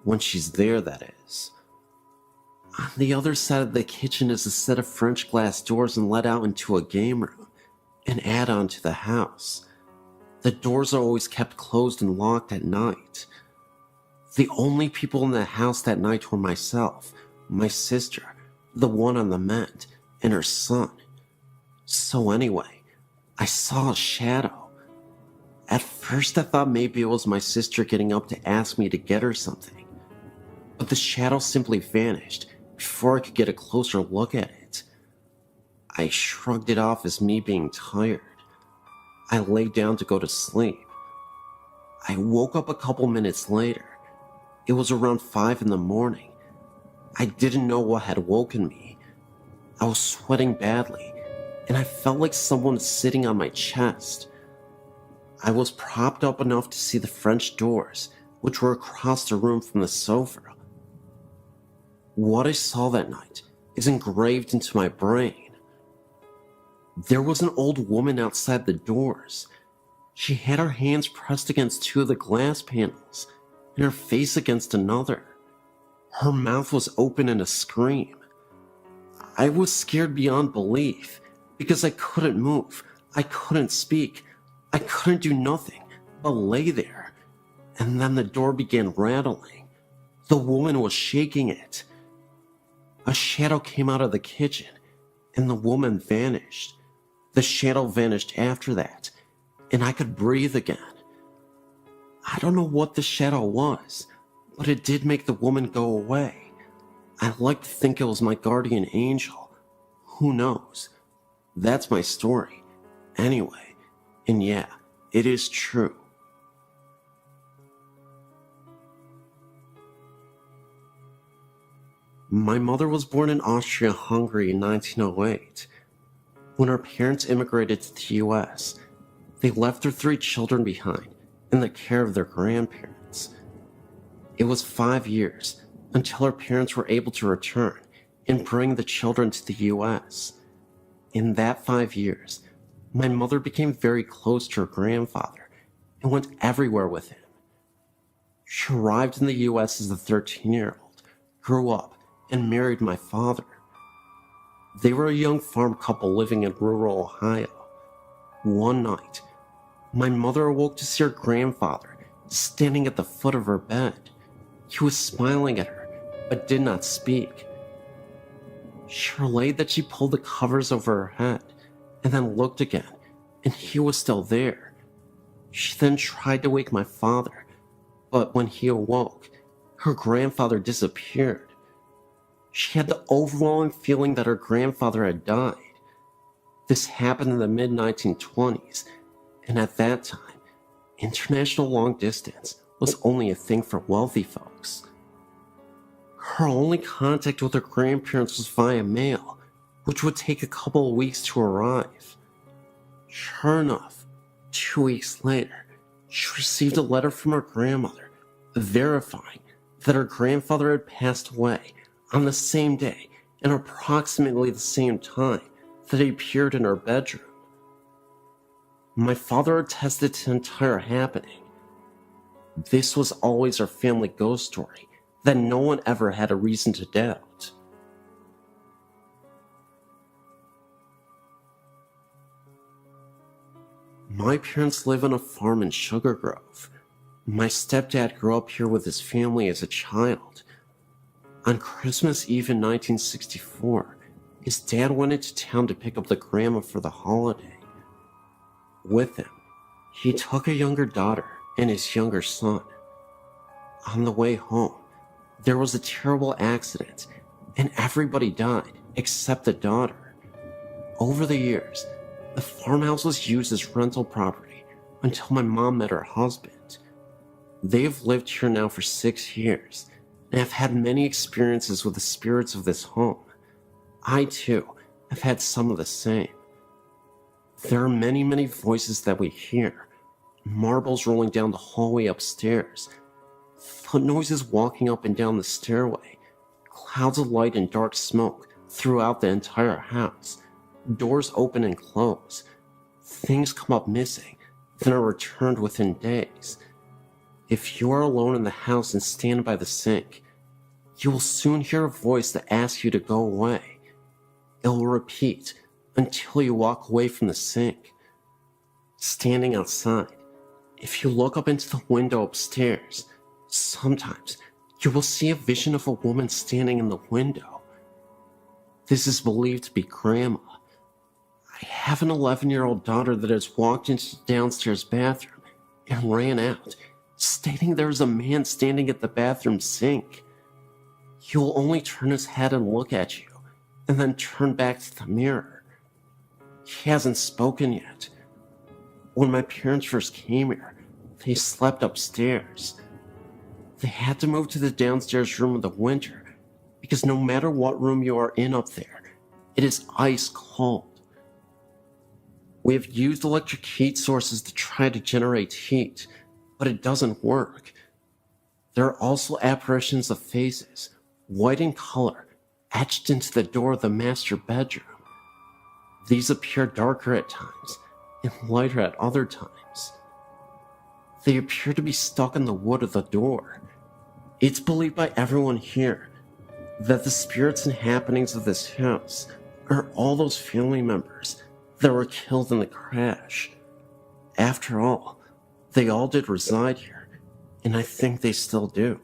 when she's there, that is. On the other side of the kitchen is a set of French glass doors and let out into a game room, an add-on to the house. The doors are always kept closed and locked at night. The only people in the house that night were myself, my sister, the one on the mend, and her son. So anyway, I saw a shadow. At first I thought maybe it was my sister getting up to ask me to get her something. But the shadow simply vanished before I could get a closer look at it. I shrugged it off as me being tired. I lay down to go to sleep. I woke up a couple minutes later. It was around 5 in the morning. I didn't know what had woken me. I was sweating badly, and I felt like someone was sitting on my chest. I was propped up enough to see the French doors, which were across the room from the sofa. What I saw that night is engraved into my brain. There was an old woman outside the doors. She had her hands pressed against two of the glass panels and her face against another. Her mouth was open in a scream. I was scared beyond belief because I couldn't move, I couldn't speak, I couldn't do nothing but lay there. And then the door began rattling. The woman was shaking it. A shadow came out of the kitchen, and the woman vanished. The shadow vanished after that, and I could breathe again. I don't know what the shadow was, but it did make the woman go away. I like to think it was my guardian angel. Who knows? That's my story. Anyway, and yeah, it is true. My mother was born in Austria-Hungary in 1908. When her parents immigrated to the US, they left their 3 children behind in the care of their grandparents. It was 5 years until her parents were able to return and bring the children to the US. In that 5 years, my mother became very close to her grandfather and went everywhere with him. She arrived in the US as a 13-year-old, grew up, and married my father. They were a young farm couple living in rural Ohio. One night, my mother awoke to see her grandfather standing at the foot of her bed. He was smiling at her, but did not speak. She relayed that she pulled the covers over her head and then looked again, and he was still there. She then tried to wake my father, but when he awoke, her grandfather disappeared. She had the overwhelming feeling that her grandfather had died. This happened in the mid-1920s, and at that time, international long distance was only a thing for wealthy folks. Her only contact with her grandparents was via mail, which would take a couple of weeks to arrive. Sure enough, 2 weeks later, she received a letter from her grandmother verifying that her grandfather had passed away on the same day and approximately the same time that he appeared in her bedroom. My father attested to the entire happening. This was always our family ghost story that no one ever had a reason to doubt. My parents live on a farm in Sugar Grove. My stepdad grew up here with his family as a child. On Christmas Eve in 1964, his dad went into town to pick up the grandma for the holiday. With him, he took a younger daughter and his younger son. On the way home, there was a terrible accident and everybody died except the daughter. Over the years, the farmhouse was used as rental property until my mom met her husband. They have lived here now for 6 years and have had many experiences with the spirits of this home. I, too, have had some of the same. There are many, many voices that we hear. Marbles rolling down the hallway upstairs, foot noises walking up and down the stairway, clouds of light and dark smoke throughout the entire house, doors open and close, things come up missing, then are returned within days. If you are alone in the house and stand by the sink, you will soon hear a voice that asks you to go away. It will repeat until you walk away from the sink. Standing outside, if you look up into the window upstairs, sometimes you will see a vision of a woman standing in the window. This is believed to be Grandma. I have an 11-year-old daughter that has walked into the downstairs bathroom and ran out, stating there is a man standing at the bathroom sink. He will only turn his head and look at you, and then turn back to the mirror. He hasn't spoken yet. When my parents first came here, they slept upstairs. They had to move to the downstairs room in the winter because no matter what room you are in up there, it is ice cold. We have used electric heat sources to try to generate heat, but it doesn't work. There are also apparitions of faces, white in color, etched into the door of the master bedroom. These appear darker at times and lighter at other times. They appear to be stuck in the wood of the door. It's believed by everyone here that the spirits and happenings of this house are all those family members that were killed in the crash. After all, they all did reside here, and I think they still do.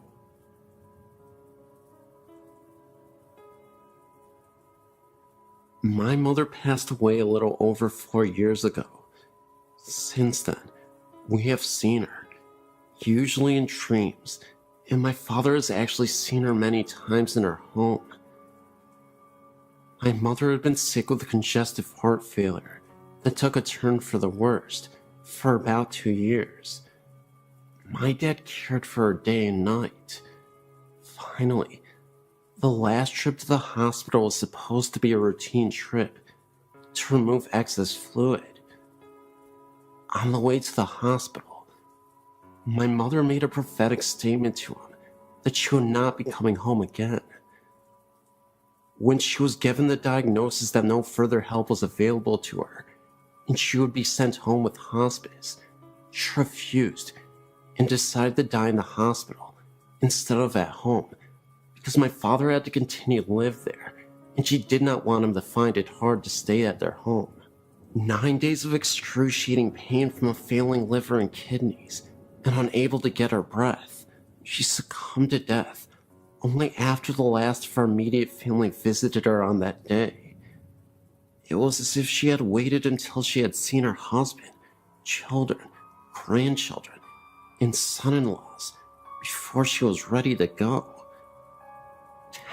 My mother passed away a little over 4 years ago. Since then, we have seen her, usually in dreams, and my father has actually seen her many times in her home. My mother had been sick with congestive heart failure that took a turn for the worst for about 2 years. My dad cared for her day and night. Finally, the last trip to the hospital was supposed to be a routine trip to remove excess fluid. On the way to the hospital, my mother made a prophetic statement to him that she would not be coming home again. When she was given the diagnosis that no further help was available to her and she would be sent home with hospice, she refused and decided to die in the hospital instead of at home because my father had to continue to live there and she did not want him to find it hard to stay at their home. 9 days of excruciating pain from a failing liver and kidneys, and unable to get her breath, she succumbed to death only after the last of our immediate family visited her on that day. It was as if she had waited until she had seen her husband, children, grandchildren, and son-in-laws before she was ready to go.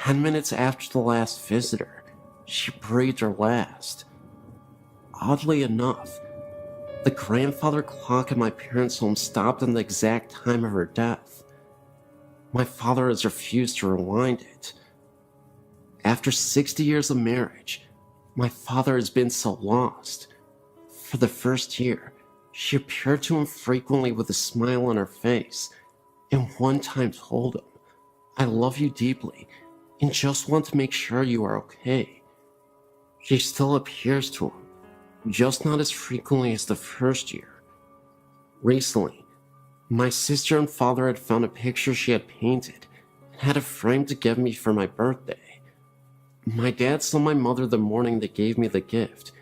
10 minutes after the last visitor, she breathed her last. Oddly enough, the grandfather clock in my parents' home stopped on the exact time of her death. My father has refused to rewind it. After 60 years of marriage, my father has been so lost. For the first year, she appeared to him frequently with a smile on her face, and one time told him, "I love you deeply, and just want to make sure you are okay." She still appears to him, just not as frequently as the first year. Recently, my sister and father had found a picture she had painted and had a frame to give me for my birthday. My dad saw my mother the morning they gave me the gift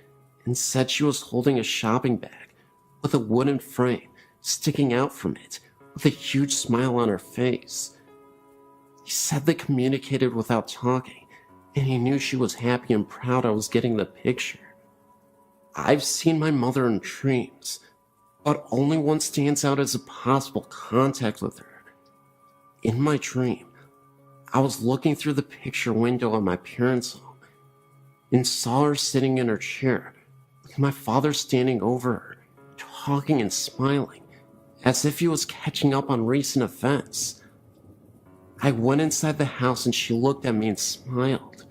and said she was holding a shopping bag with a wooden frame sticking out from it with a huge smile on her face. He said they communicated without talking, and he knew she was happy and proud I was getting the picture. I've seen my mother in dreams, but only one stands out as a possible contact with her. In my dream, I was looking through the picture window of my parents' home and saw her sitting in her chair, with my father standing over her, talking and smiling, as if he was catching up on recent events. I went inside the house and she looked at me and smiled.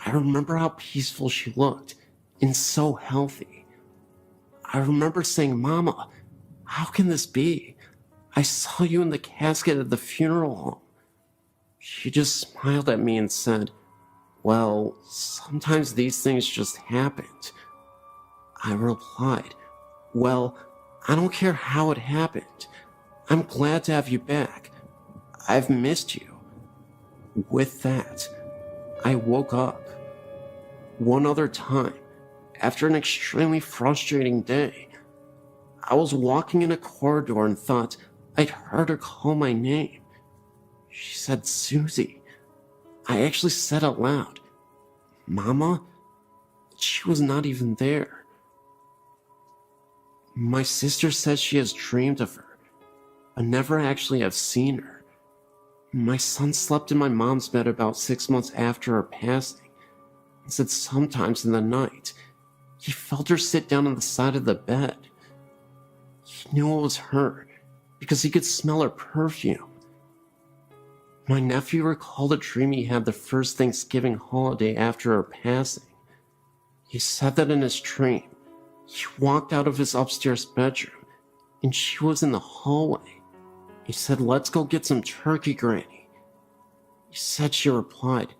I remember how peaceful she looked and so healthy. I remember saying, "Mama, how can this be? I saw you in the casket at the funeral home." She just smiled at me and said, "Well, sometimes these things just happened." I replied, "Well, I don't care how it happened. I'm glad to have you back. I've missed you." With that, I woke up. One other time, after an extremely frustrating day, I was walking in a corridor and thought I'd heard her call my name. She said, "Susie." I actually said out loud, "Mama?" She was not even there. My sister says she has dreamed of her, but never actually have seen her. My son slept in my mom's bed about 6 months after her passing, and said sometimes in the night, he felt her sit down on the side of the bed. He knew it was her, because he could smell her perfume. My nephew recalled a dream he had the first Thanksgiving holiday after her passing. He said that in his dream, he walked out of his upstairs bedroom, and she was in the hallway. He said, "Let's go get some turkey, Granny." He said she replied,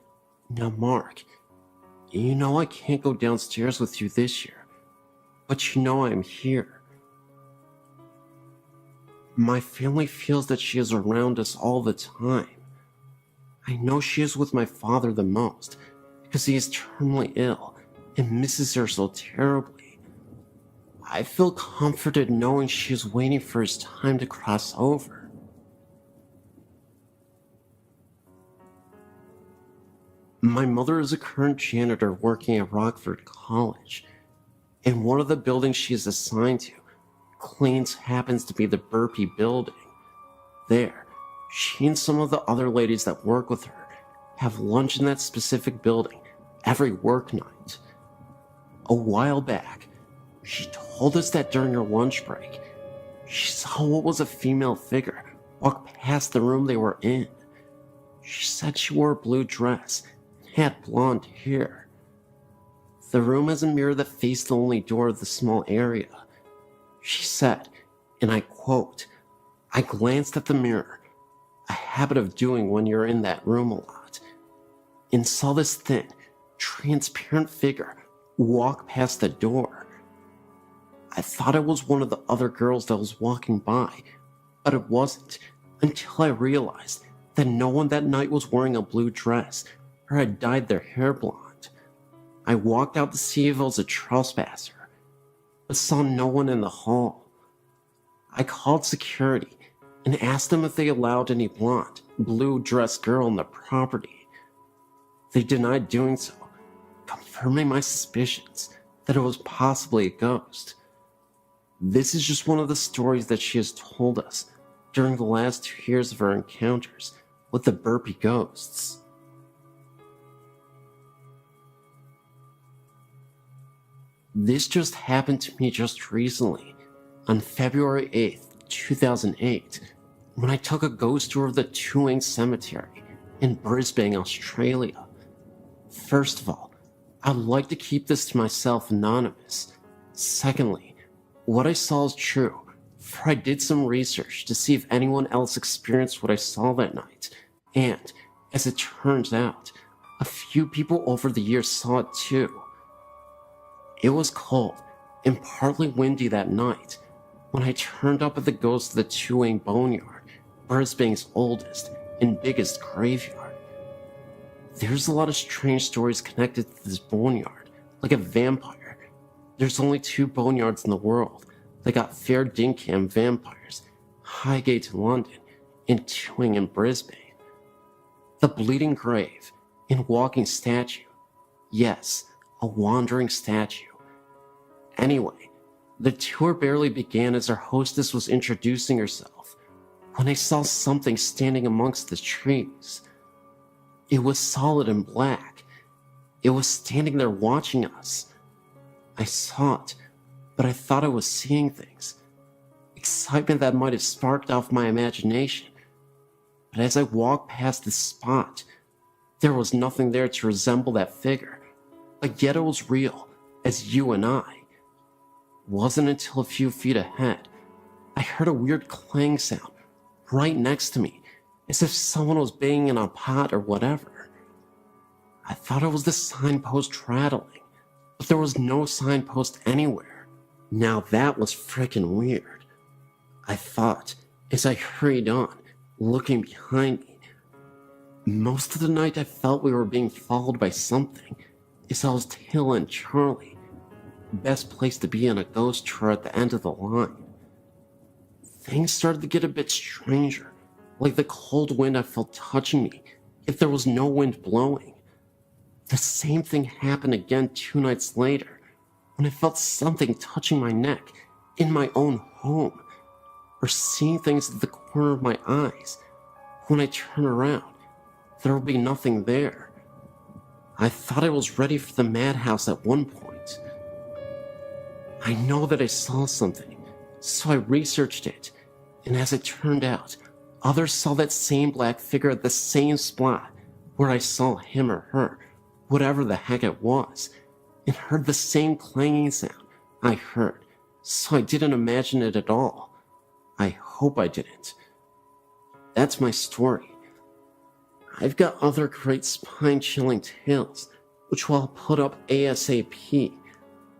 "Now, Mark, you know I can't go downstairs with you this year, but you know I am here." My family feels that she is around us all the time. I know she is with my father the most, because he is terminally ill and misses her so terribly. I feel comforted knowing she is waiting for his time to cross over. My mother is a current janitor working at Rockford College, and one of the buildings she is assigned to cleans happens to be the Burpee building. There, she and some of the other ladies that work with her have lunch in that specific building every work night. A while back, she told us that during her lunch break, she saw what was a female figure walk past the room they were in. She said she wore a blue dress and had blonde hair. The room has a mirror that faced the only door of the small area. She said, and I quote, "I glanced at the mirror, a habit of doing when you're in that room a lot, and saw this thin, transparent figure walk past the door. I thought it was one of the other girls that was walking by, but it wasn't, until I realized that no one that night was wearing a blue dress or had dyed their hair blonde. I walked out to see if it was a trespasser, but saw no one in the hall. I called security and asked them if they allowed any blonde, blue-dressed girl on the property. They denied doing so, confirming my suspicions that it was possibly a ghost. This is just one of the stories that she has told us during the last 2 years of her encounters with the Burpee ghosts." This just happened to me just recently, on February 8th, 2008, when I took a ghost tour of the Tuang Cemetery in Brisbane, Australia. First of all, I'd like to keep this to myself anonymous. Secondly, what I saw is true, for I did some research to see if anyone else experienced what I saw that night, and, as it turns out, a few people over the years saw it too. It was cold and partly windy that night when I turned up at the ghost of the Tuang Boneyard, Brisbane's oldest and biggest graveyard. There's a lot of strange stories connected to this boneyard, like a vampire. There's only 2 boneyards in the world that got fair dinkum vampires, Highgate in London and Tuang in Brisbane. The Bleeding Grave and Walking Statue. Yes, a wandering statue. Anyway, the tour barely began as our hostess was introducing herself when I saw something standing amongst the trees. It was solid and black. It was standing there watching us. I saw it, but I thought I was seeing things. Excitement that might have sparked off my imagination. But as I walked past this spot, there was nothing there to resemble that figure. But yet it was real, as you and I. It wasn't until a few feet ahead, I heard a weird clang sound right next to me, as if someone was banging on a pot or whatever. I thought it was the signpost rattling, but there was no signpost anywhere. Now that was frickin' weird, I thought, as I hurried on, looking behind me. Most of the night I felt we were being followed by something, as I was tailing Charlie. Best place to be on a ghost tour at the end of the line. Things started to get a bit stranger, like the cold wind I felt touching me if there was no wind blowing. The same thing happened again 2 nights later, when I felt something touching my neck in my own home, or seeing things at the corner of my eyes. When I turn around, there will be nothing there. I thought I was ready for the madhouse at one point. I know that I saw something, so I researched it, and as it turned out, others saw that same black figure at the same spot where I saw him or her, whatever the heck it was, and heard the same clanging sound I heard, so I didn't imagine it at all. I hope I didn't. That's my story. I've got other great spine-chilling tales, which I'll put up ASAP,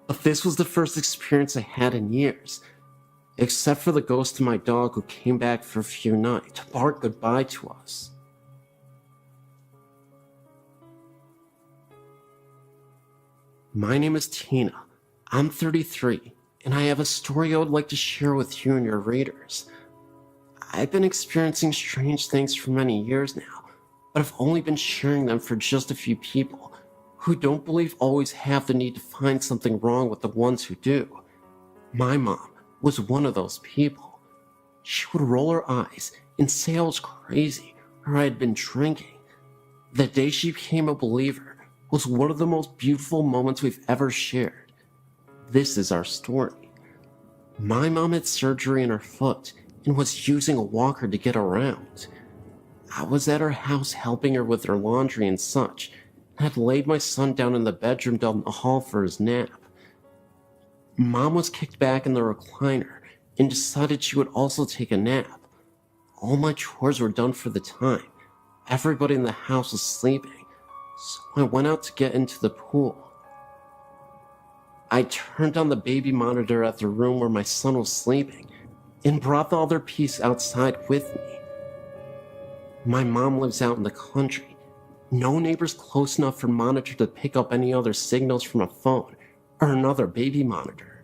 but this was the first experience I had in years, except for the ghost of my dog who came back for a few nights to bark goodbye to us. My name is Tina. I'm 33, and I have a story I would like to share with you and your readers. I've been experiencing strange things for many years now, but I've only been sharing them for just a few people who don't believe always have the need to find something wrong with the ones who do. My mom was one of those people. She would roll her eyes and say I was crazy or I had been drinking. The day she became a believer was one of the most beautiful moments we've ever shared. This is our story. My mom had surgery in her foot and was using a walker to get around. I was at her house helping her with her laundry and such, and had laid my son down in the bedroom down the hall for his nap. Mom was kicked back in the recliner and decided she would also take a nap. All my chores were done for the time. Everybody in the house was sleeping, so I went out to get into the pool. I turned on the baby monitor at the room where my son was sleeping and brought the other piece outside with me. My mom lives out in the country. No neighbors close enough for monitor to pick up any other signals from a phone or another baby monitor.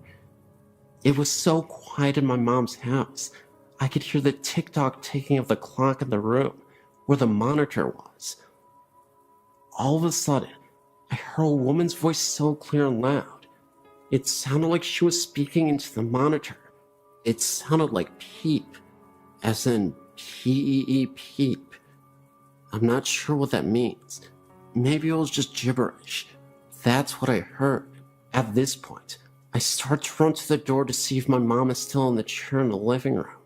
It was so quiet in my mom's house, I could hear the tick-tock ticking of the clock in the room where the monitor was. All of a sudden, I heard a woman's voice so clear and loud. It sounded like she was speaking into the monitor. It sounded like peep, as in P-E-E peep. I'm not sure what that means. Maybe it was just gibberish. That's what I heard. At this point, I start to run to the door to see if my mom is still in the chair in the living room.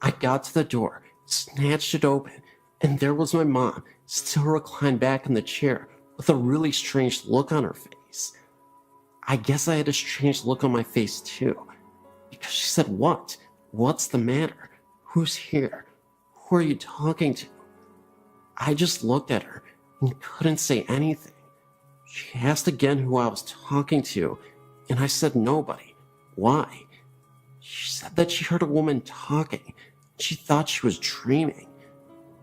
I got to the door, snatched it open, and there was my mom, still reclined back in the chair with a really strange look on her face. I guess I had a strange look on my face too, because she said, "What? What's the matter? Who's here? Who are you talking to?" I just looked at her and couldn't say anything. She asked again who I was talking to, and I said nobody. Why? She said that she heard a woman talking. She thought she was dreaming.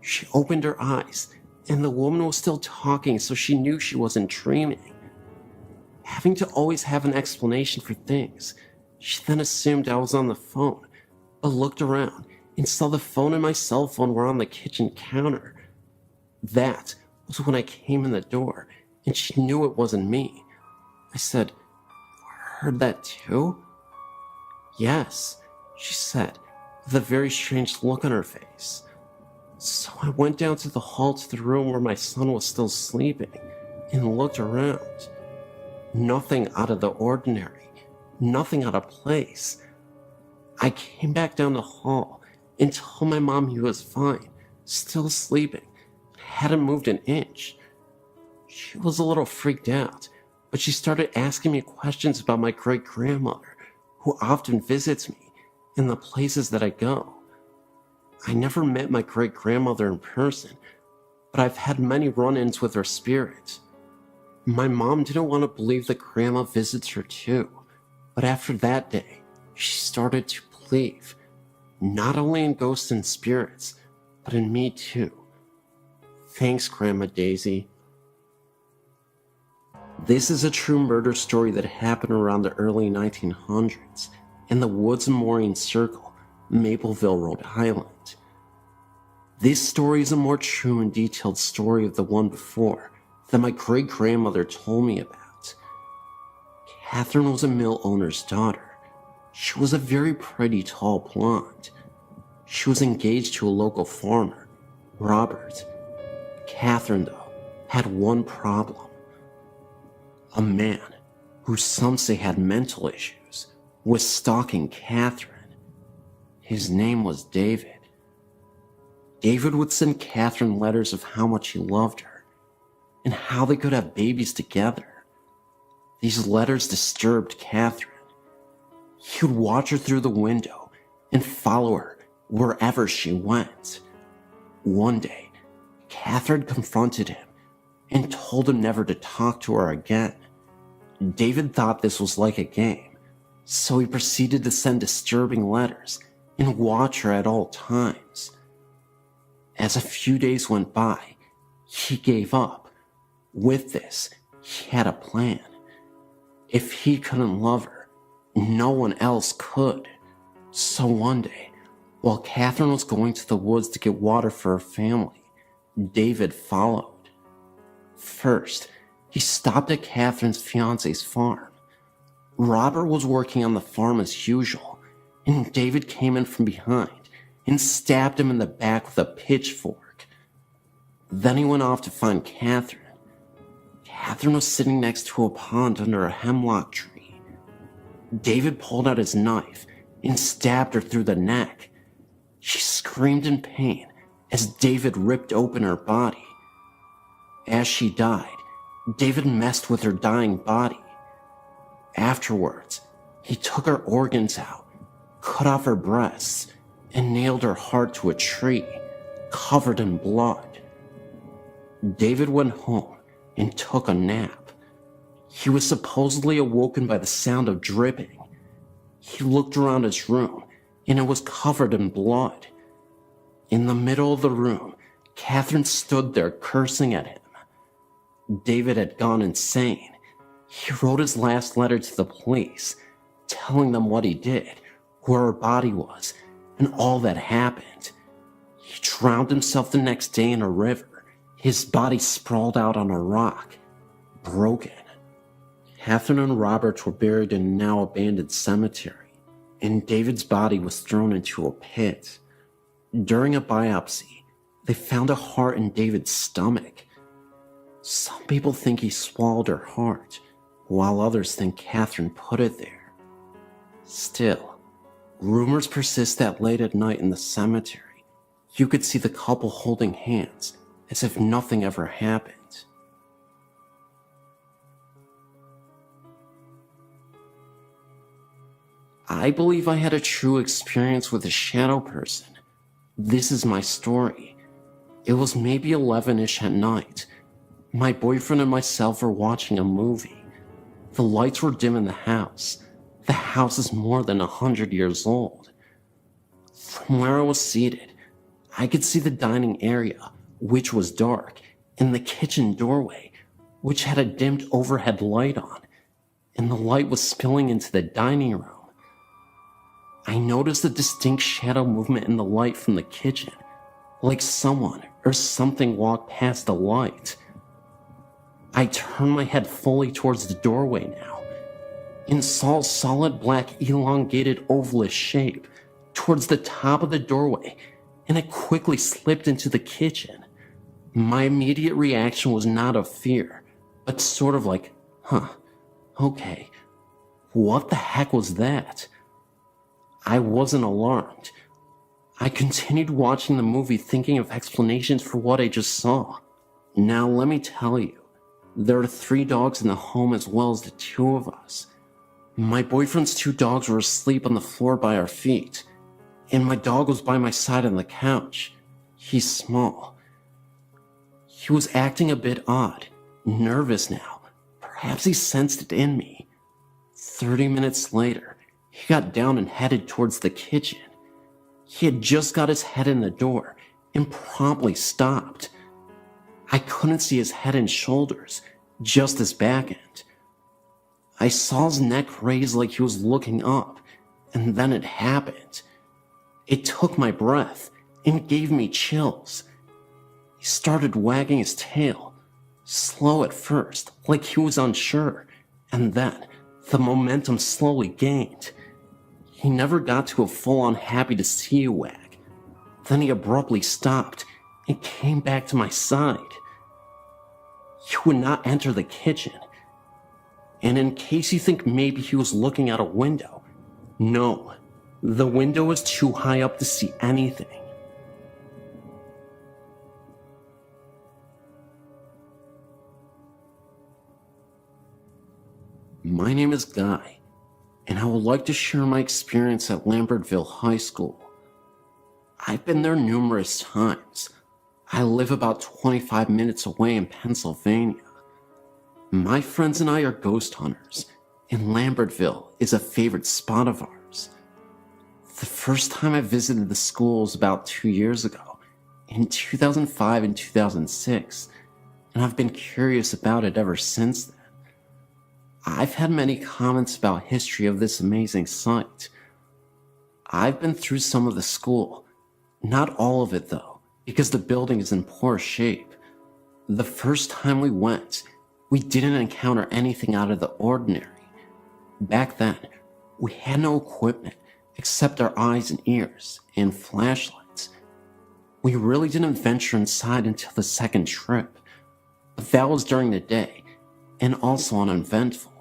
She opened her eyes, and the woman was still talking, so she knew she wasn't dreaming. Having to always have an explanation for things, she then assumed I was on the phone, but looked around and saw the phone and my cell phone were on the kitchen counter. That was when I came in the door, and she knew it wasn't me. I said, "Heard that too?" "Yes," she said, with a very strange look on her face. So I went down to the hall to the room where my son was still sleeping, and looked around. Nothing out of the ordinary, nothing out of place. I came back down the hall and told my mom he was fine, still sleeping, hadn't moved an inch. She was a little freaked out, but she started asking me questions about my great-grandmother, who often visits me, and the places that I go. I never met my great-grandmother in person, but I've had many run-ins with her spirit. My mom didn't want to believe that Grandma visits her too, but after that day, she started to believe, not only in ghosts and spirits, but in me too. Thanks, Grandma Daisy. This is a true murder story that happened around the early 1900s in the Woods and Mooring Circle, Mapleville, Rhode Island. This story is a more true and detailed story of the one before that my great-grandmother told me about. Catherine was a mill owner's daughter. She was a very pretty, tall blonde. She was engaged to a local farmer, Robert. Catherine, though, had one problem. A man, who some say had mental issues, was stalking Catherine. His name was David. David would send Catherine letters of how much he loved her, and how they could have babies together. These letters disturbed Catherine. He would watch her through the window and follow her wherever she went. One day, Catherine confronted him and told him never to talk to her again. David thought this was like a game, so he proceeded to send disturbing letters and watch her at all times. As a few days went by, he gave up. With this, he had a plan. If he couldn't love her, no one else could. So one day, while Catherine was going to the woods to get water for her family, David followed. First, he stopped at Catherine's fiance's farm. Robert was working on the farm as usual, and David came in from behind and stabbed him in the back with a pitchfork. Then he went off to find Catherine. Catherine was sitting next to a pond under a hemlock tree. David pulled out his knife and stabbed her through the neck. She screamed in pain as David ripped open her body. As she died, David messed with her dying body. Afterwards, he took her organs out, cut off her breasts, and nailed her heart to a tree, covered in blood. David went home and took a nap. He was supposedly awoken by the sound of dripping. He looked around his room, and it was covered in blood. In the middle of the room, Catherine stood there cursing at him. David had gone insane. He wrote his last letter to the police, telling them what he did, where her body was, and all that happened. He drowned himself the next day in a river. His body sprawled out on a rock, broken. Catherine and Robert were buried in a now abandoned cemetery, and David's body was thrown into a pit. During a biopsy, they found a heart in David's stomach. Some people think he swallowed her heart, while others think Catherine put it there. Still, rumors persist that late at night in the cemetery, you could see the couple holding hands as if nothing ever happened. I believe I had a true experience with a shadow person. This is my story. It was maybe 11-ish at night. My boyfriend and myself were watching a movie. The lights were dim in the house. The house is more than 100 years old. From where I was seated, I could see the dining area, which was dark, and the kitchen doorway, which had a dimmed overhead light on, and the light was spilling into the dining room. I noticed a distinct shadow movement in the light from the kitchen, like someone or something walked past the light. I turned my head fully towards the doorway now, and saw a solid black elongated ovalish shape towards the top of the doorway, and it quickly slipped into the kitchen. My immediate reaction was not of fear, but sort of like, huh, okay, what the heck was that? I wasn't alarmed. I continued watching the movie thinking of explanations for what I just saw. Now let me tell you, there are 3 dogs in the home as well as the 2 of us. My boyfriend's 2 dogs were asleep on the floor by our feet, and my dog was by my side on the couch. He's small. He was acting a bit odd, nervous now. Perhaps he sensed it in me. 30 minutes later, he got down and headed towards the kitchen. He had just got his head in the door and promptly stopped. I couldn't see his head and shoulders, just his back end. I saw his neck raise like he was looking up, and then it happened. It took my breath and gave me chills. He started wagging his tail, slow at first, like he was unsure, and then the momentum slowly gained. He never got to a full-on happy to see you wag. Then he abruptly stopped and came back to my side. He would not enter the kitchen. And in case you think maybe he was looking out a window, no, the window was too high up to see anything. My name is Guy, and I would like to share my experience at Lambertville High School. I've been there numerous times. I live about 25 minutes away in Pennsylvania. My friends and I are ghost hunters, and Lambertville is a favorite spot of ours. The first time I visited the school was about 2 years ago, in 2005 and 2006, and I've been curious about it ever since then. I've had many comments about history of this amazing site. I've been through some of the school, not all of it though, because the building is in poor shape. The first time we went, we didn't encounter anything out of the ordinary. Back then, we had no equipment except our eyes and ears and flashlights. We really didn't venture inside until the second trip, but that was during the day and also uneventful.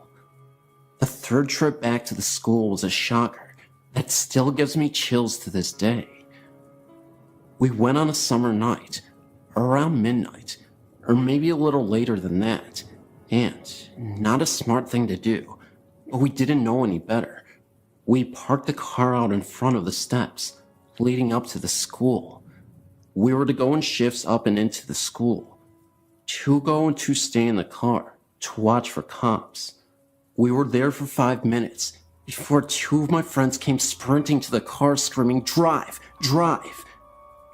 The third trip back to the school was a shocker that still gives me chills to this day. We went on a summer night, around midnight, or maybe a little later than that, and not a smart thing to do, but we didn't know any better. We parked the car out in front of the steps leading up to the school. We were to go in shifts up and into the school. 2 go and 2 stay in the car to watch for cops. We were there for 5 minutes before 2 of my friends came sprinting to the car screaming, "Drive, drive!"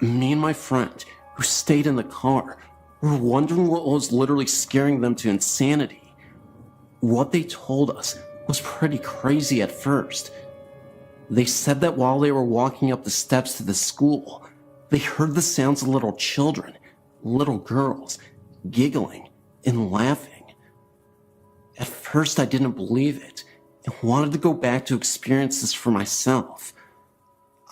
Me and my friend, who stayed in the car, were wondering what was literally scaring them to insanity. What they told us was pretty crazy at first. They said that while they were walking up the steps to the school, they heard the sounds of little children, little girls, giggling and laughing. At first I didn't believe it and wanted to go back to experience this for myself.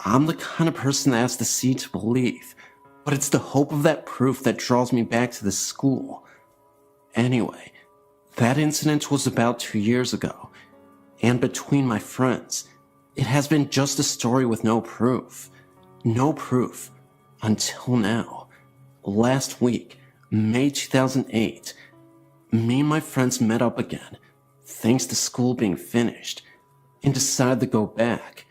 I'm the kind of person that has to see to believe, but it's the hope of that proof that draws me back to the school. Anyway, that incident was about 2 years ago, and between my friends, it has been just a story with no proof. No proof until now. Last week, May 2008, me and my friends met up again, thanks to school being finished, and decided to go back.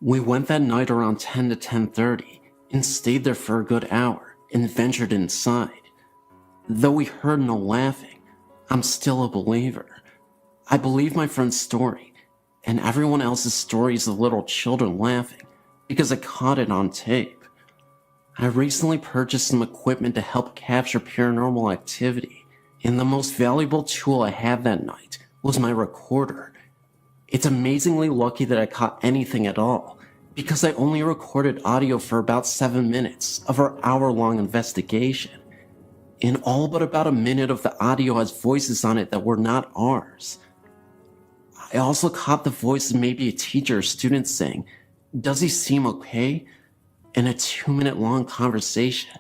We went that night around 10 to 10:30 and stayed there for a good hour and ventured inside. Though we heard no laughing, I'm still a believer. I believe my friend's story and everyone else's stories of little children laughing because I caught it on tape. I recently purchased some equipment to help capture paranormal activity, and the most valuable tool I had that night was my recorder. It's amazingly lucky that I caught anything at all, because I only recorded audio for about 7 minutes of our hour-long investigation. And all but about a minute of the audio has voices on it that were not ours. I also caught the voice of maybe a teacher or student saying, "Does he seem okay?" in a 2-minute long conversation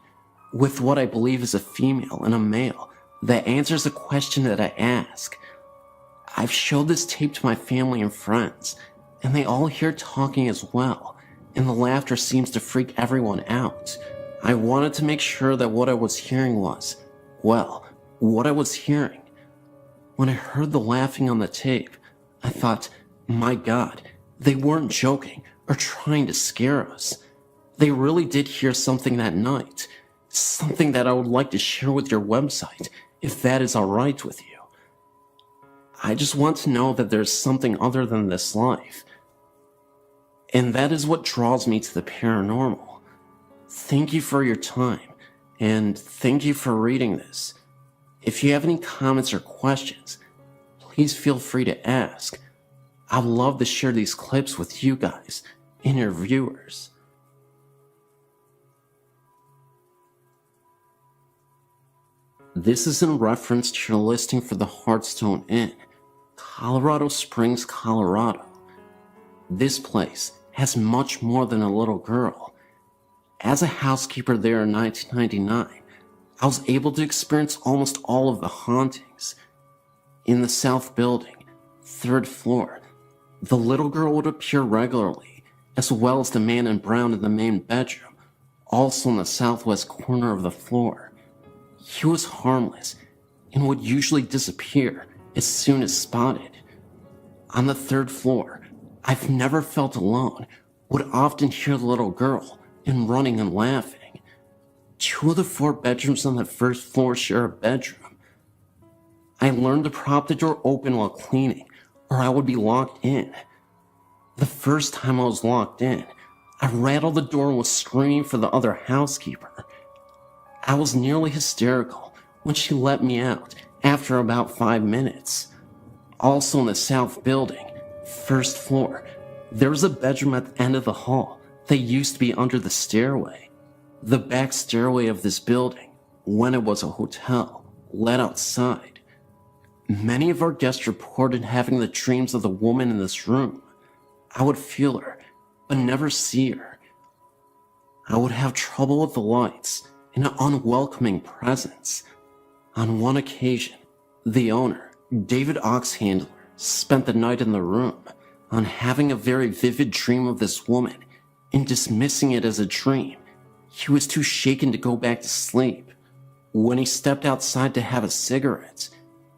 with what I believe is a female and a male that answers the question that I ask. I've showed this tape to my family and friends, and they all hear talking as well, and the laughter seems to freak everyone out. I wanted to make sure that what I was hearing was, well, what I was hearing. When I heard the laughing on the tape, I thought, my God, they weren't joking or trying to scare us. They really did hear something that night, something that I would like to share with your website, if that is alright with you. I just want to know that there's something other than this life. And that is what draws me to the paranormal. Thank you for your time, and thank you for reading this. If you have any comments or questions, please feel free to ask. I'd love to share these clips with you guys and your viewers. This is in reference to your listing for the Hearthstone Inn, Colorado Springs, Colorado. This place has much more than a little girl. As a housekeeper there in 1999, I was able to experience almost all of the hauntings. In the south building, 3rd floor, the little girl would appear regularly, as well as the man in brown in the main bedroom, also in the southwest corner of the floor. He was harmless and would usually disappear as soon as spotted. On the 3rd floor, I've never felt alone, would often hear the little girl and running and laughing. 2 of the 4 bedrooms on the 1st floor share a bedroom. I learned to prop the door open while cleaning, or I would be locked in. The first time I was locked in, I rattled the door and was screaming for the other housekeeper. I was nearly hysterical when she let me out after about 5 minutes. Also in the south building, 1st floor, there was a bedroom at the end of the hall that used to be under the stairway. The back stairway of this building, when it was a hotel, led outside. Many of our guests reported having the dreams of the woman in this room. I would feel her, but never see her. I would have trouble with the lights and an unwelcoming presence. On one occasion, the owner, David Oxhandler, spent the night in the room on having a very vivid dream of this woman and dismissing it as a dream. He was too shaken to go back to sleep. When he stepped outside to have a cigarette,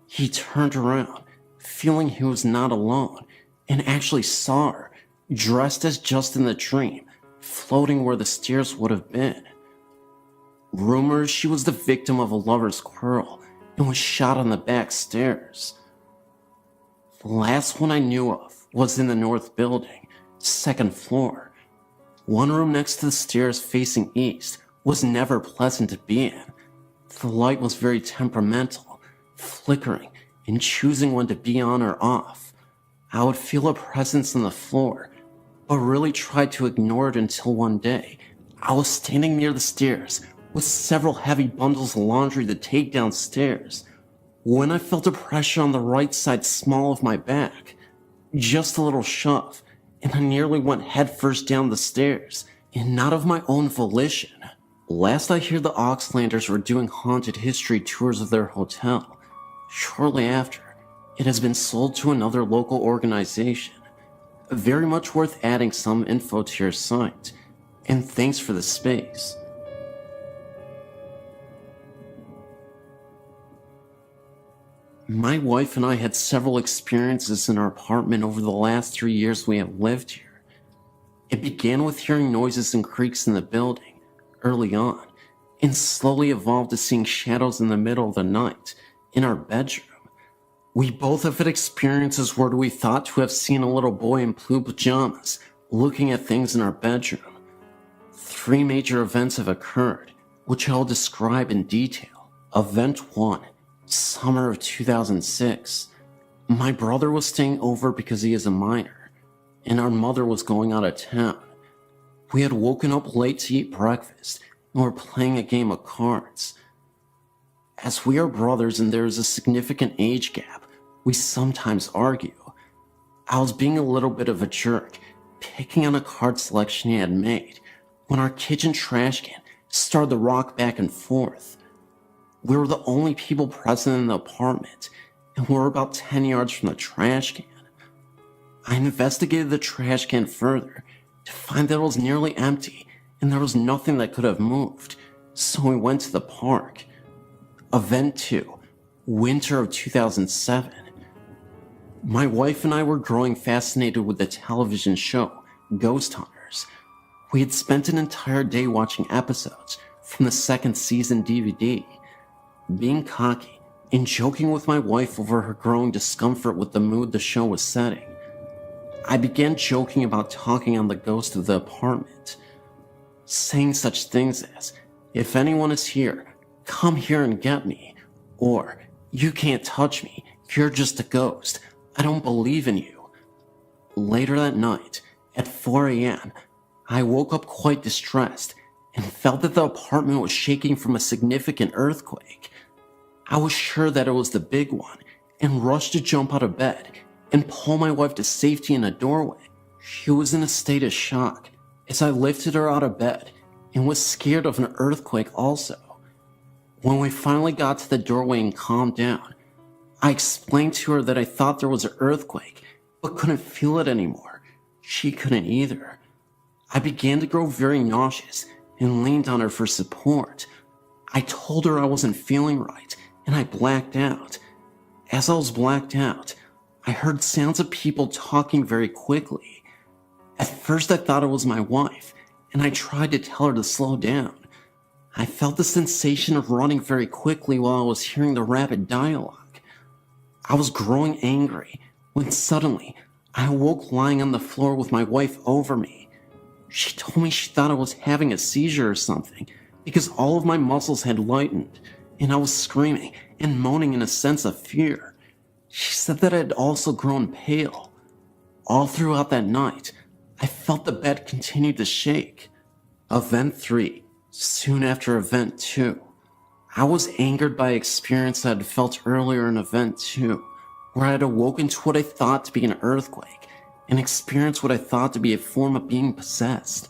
he turned around, feeling he was not alone, and actually saw her, dressed as just in the dream, floating where the stairs would have been. Rumors she was the victim of a lover's quarrel and was shot on the back stairs. The last one I knew of was in the north building, 2nd floor. One room next to the stairs facing east was never pleasant to be in. The light was very temperamental, flickering and choosing when to be on or off. I would feel a presence on the floor, but really tried to ignore it until one day I was standing near the stairs with several heavy bundles of laundry to take downstairs, when I felt a pressure on the right side small of my back. Just a little shove, and I nearly went headfirst down the stairs, and not of my own volition. Last I hear, the Oxlanders were doing haunted history tours of their hotel. Shortly after, it has been sold to another local organization. Very much worth adding some info to your site, and thanks for the space. My wife and I had several experiences in our apartment over the last 3 years we have lived here. It began with hearing noises and creaks in the building early on, and slowly evolved to seeing shadows in the middle of the night in our bedroom. We both have had experiences where we thought to have seen a little boy in blue pajamas looking at things in our bedroom. 3 major events have occurred, which I'll describe in detail. Event 1. Summer of 2006. My brother was staying over because he is a minor, and our mother was going out of town. We had woken up late to eat breakfast and were playing a game of cards. As we are brothers and there is a significant age gap, we sometimes argue. I was being a little bit of a jerk, picking on a card selection he had made, when our kitchen trash can started to rock back and forth. We were the only people present in the apartment, and we were about 10 yards from the trash can. I investigated the trash can further to find that it was nearly empty and there was nothing that could have moved, so we went to the park. Event 2, winter of 2007. My wife and I were growing fascinated with the television show, Ghost Hunters. We had spent an entire day watching episodes from the second season DVD. Being cocky and joking with my wife over her growing discomfort with the mood the show was setting, I began joking about talking on the ghost of the apartment, saying such things as, "If anyone is here, come here and get me," or "You can't touch me, you're just a ghost, I don't believe in you." Later that night, at 4 a.m., I woke up quite distressed and felt that the apartment was shaking from a significant earthquake. I was sure that it was the big one and rushed to jump out of bed and pull my wife to safety in a doorway. She was in a state of shock as I lifted her out of bed and was scared of an earthquake also. When we finally got to the doorway and calmed down, I explained to her that I thought there was an earthquake but couldn't feel it anymore. She couldn't either. I began to grow very nauseous and leaned on her for support. I told her I wasn't feeling right and I blacked out. As I was blacked out, I heard sounds of people talking very quickly. At first I thought it was my wife, and I tried to tell her to slow down. I felt the sensation of running very quickly while I was hearing the rapid dialogue. I was growing angry when suddenly I awoke lying on the floor with my wife over me. She told me she thought I was having a seizure or something because all of my muscles had lightened, and I was screaming and moaning in a sense of fear. She said that I had also grown pale. All throughout that night, I felt the bed continue to shake. Event 3, soon after Event 2. I was angered by an experience I had felt earlier in Event 2, where I had awoken to what I thought to be an earthquake and experienced what I thought to be a form of being possessed.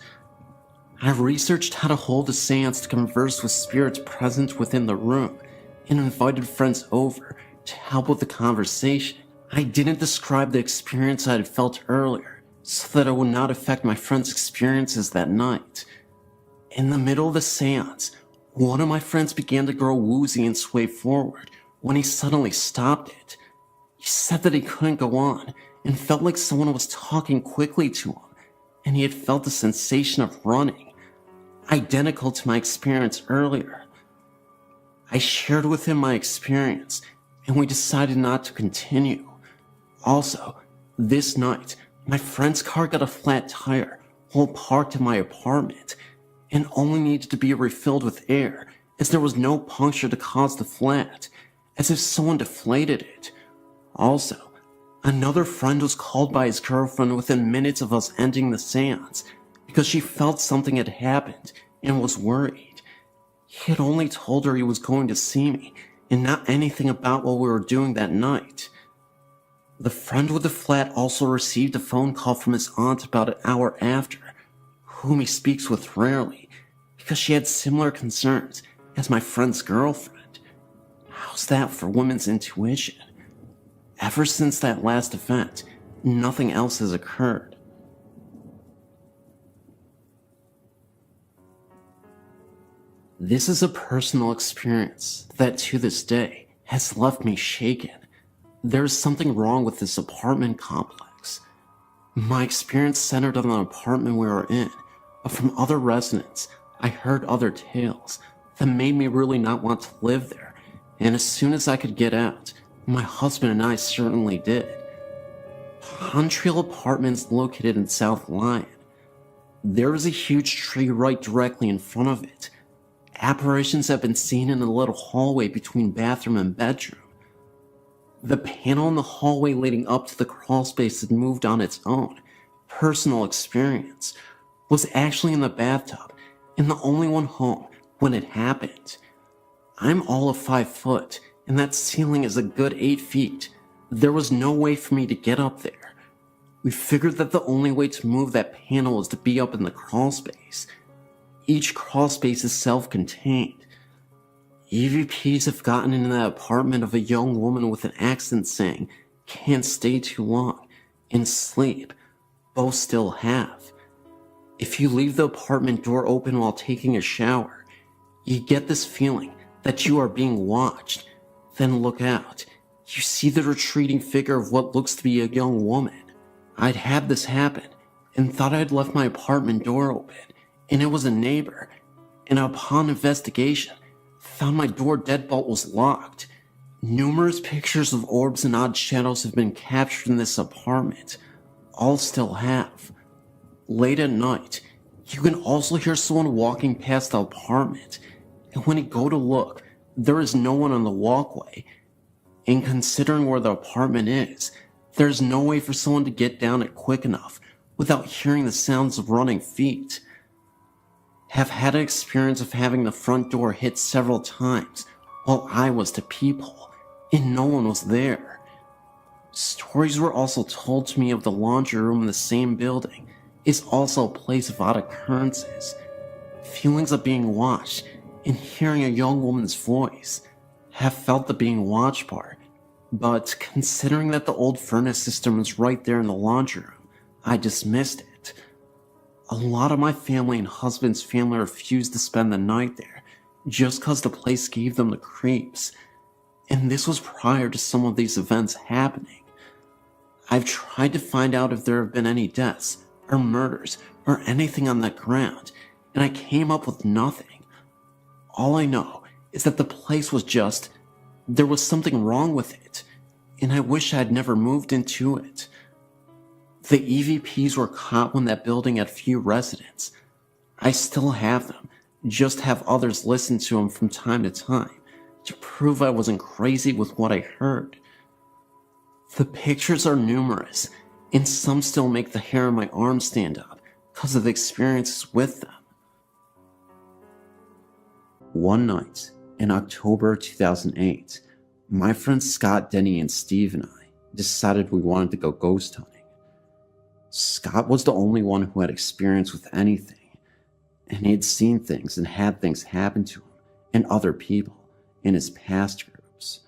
I researched how to hold a seance to converse with spirits present within the room and invited friends over to help with the conversation. I didn't describe the experience I had felt earlier so that it would not affect my friends' experiences that night. In the middle of the seance, one of my friends began to grow woozy and sway forward when he suddenly stopped it. He said that he couldn't go on and felt like someone was talking quickly to him, and he had felt the sensation of running, identical to my experience earlier. I shared with him my experience, and we decided not to continue. Also, this night, my friend's car got a flat tire while parked in my apartment and only needed to be refilled with air as there was no puncture to cause the flat, as if someone deflated it. Also, another friend was called by his girlfriend within minutes of us ending the seance because she felt something had happened and was worried. He had only told her he was going to see me and not anything about what we were doing that night. The friend with the flat also received a phone call from his aunt about an hour after, whom he speaks with rarely, because she had similar concerns as my friend's girlfriend. How's that for women's intuition? Ever since that last event, nothing else has occurred. This is a personal experience that to this day has left me shaken. There is something wrong with this apartment complex. My experience centered on the apartment we were in, but from other residents, I heard other tales that made me really not want to live there, and as soon as I could get out, my husband and I certainly did. Huntrail Apartments located in South Lyon. There is a huge tree right directly in front of it. Apparitions have been seen in the little hallway between bathroom and bedroom. The panel in the hallway leading up to the crawl space had moved on its own. Personal experience was actually in the bathtub and the only one home when it happened. I'm all of 5 foot and that ceiling is a good 8 feet. There was no way for me to get up there. We figured that the only way to move that panel was to be up in the crawl space. Each crawl space is self-contained. EVPs have gotten into the apartment of a young woman with an accent saying, "Can't stay too long," and "Sleep." Both still have. If you leave the apartment door open while taking a shower, you get this feeling that you are being watched. Then look out. You see the retreating figure of what looks to be a young woman. I'd had this happen and thought I'd left my apartment door open, and it was a neighbor, and upon investigation, found my door deadbolt was locked. Numerous pictures of orbs and odd shadows have been captured in this apartment. All still have. Late at night, you can also hear someone walking past the apartment, and when you go to look, there is no one on the walkway. And considering where the apartment is, there's no way for someone to get down it quick enough without hearing the sounds of running feet. Have had an experience of having the front door hit several times while I was to peephole, and no one was there. Stories were also told to me of the laundry room in the same building is also a place of odd occurrences. Feelings of being watched and hearing a young woman's voice. Have felt the being watched part, but considering that the old furnace system was right there in the laundry room, I dismissed it. A lot of my family and husband's family refused to spend the night there just cause the place gave them the creeps. And this was prior to some of these events happening. I've tried to find out if there have been any deaths or murders or anything on that ground, and I came up with nothing. All I know is that the place was just, there was something wrong with it, and I wish I had never moved into it. The EVPs were caught when that building had few residents. I still have them, just have others listen to them from time to time to prove I wasn't crazy with what I heard. The pictures are numerous, and some still make the hair on my arm stand up because of the experiences with them. One night, in October 2008, my friends Scott, Denny, and Steve and I decided we wanted to go ghost hunting. Scott was the only one who had experience with anything, and he had seen things and had things happen to him and other people in his past groups.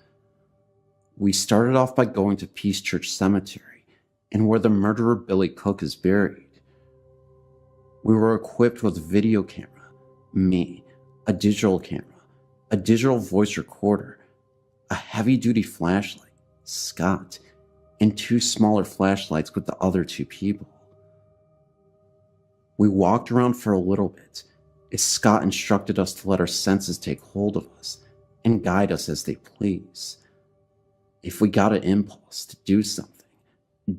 We started off by going to Peace Church Cemetery and where the murderer Billy Cook is buried. We were equipped with a video camera, me, a digital camera, a digital voice recorder, a heavy-duty flashlight, Scott, and 2 smaller flashlights with the other 2 people. We walked around for a little bit as Scott instructed us to let our senses take hold of us and guide us as they please. If we got an impulse to do something,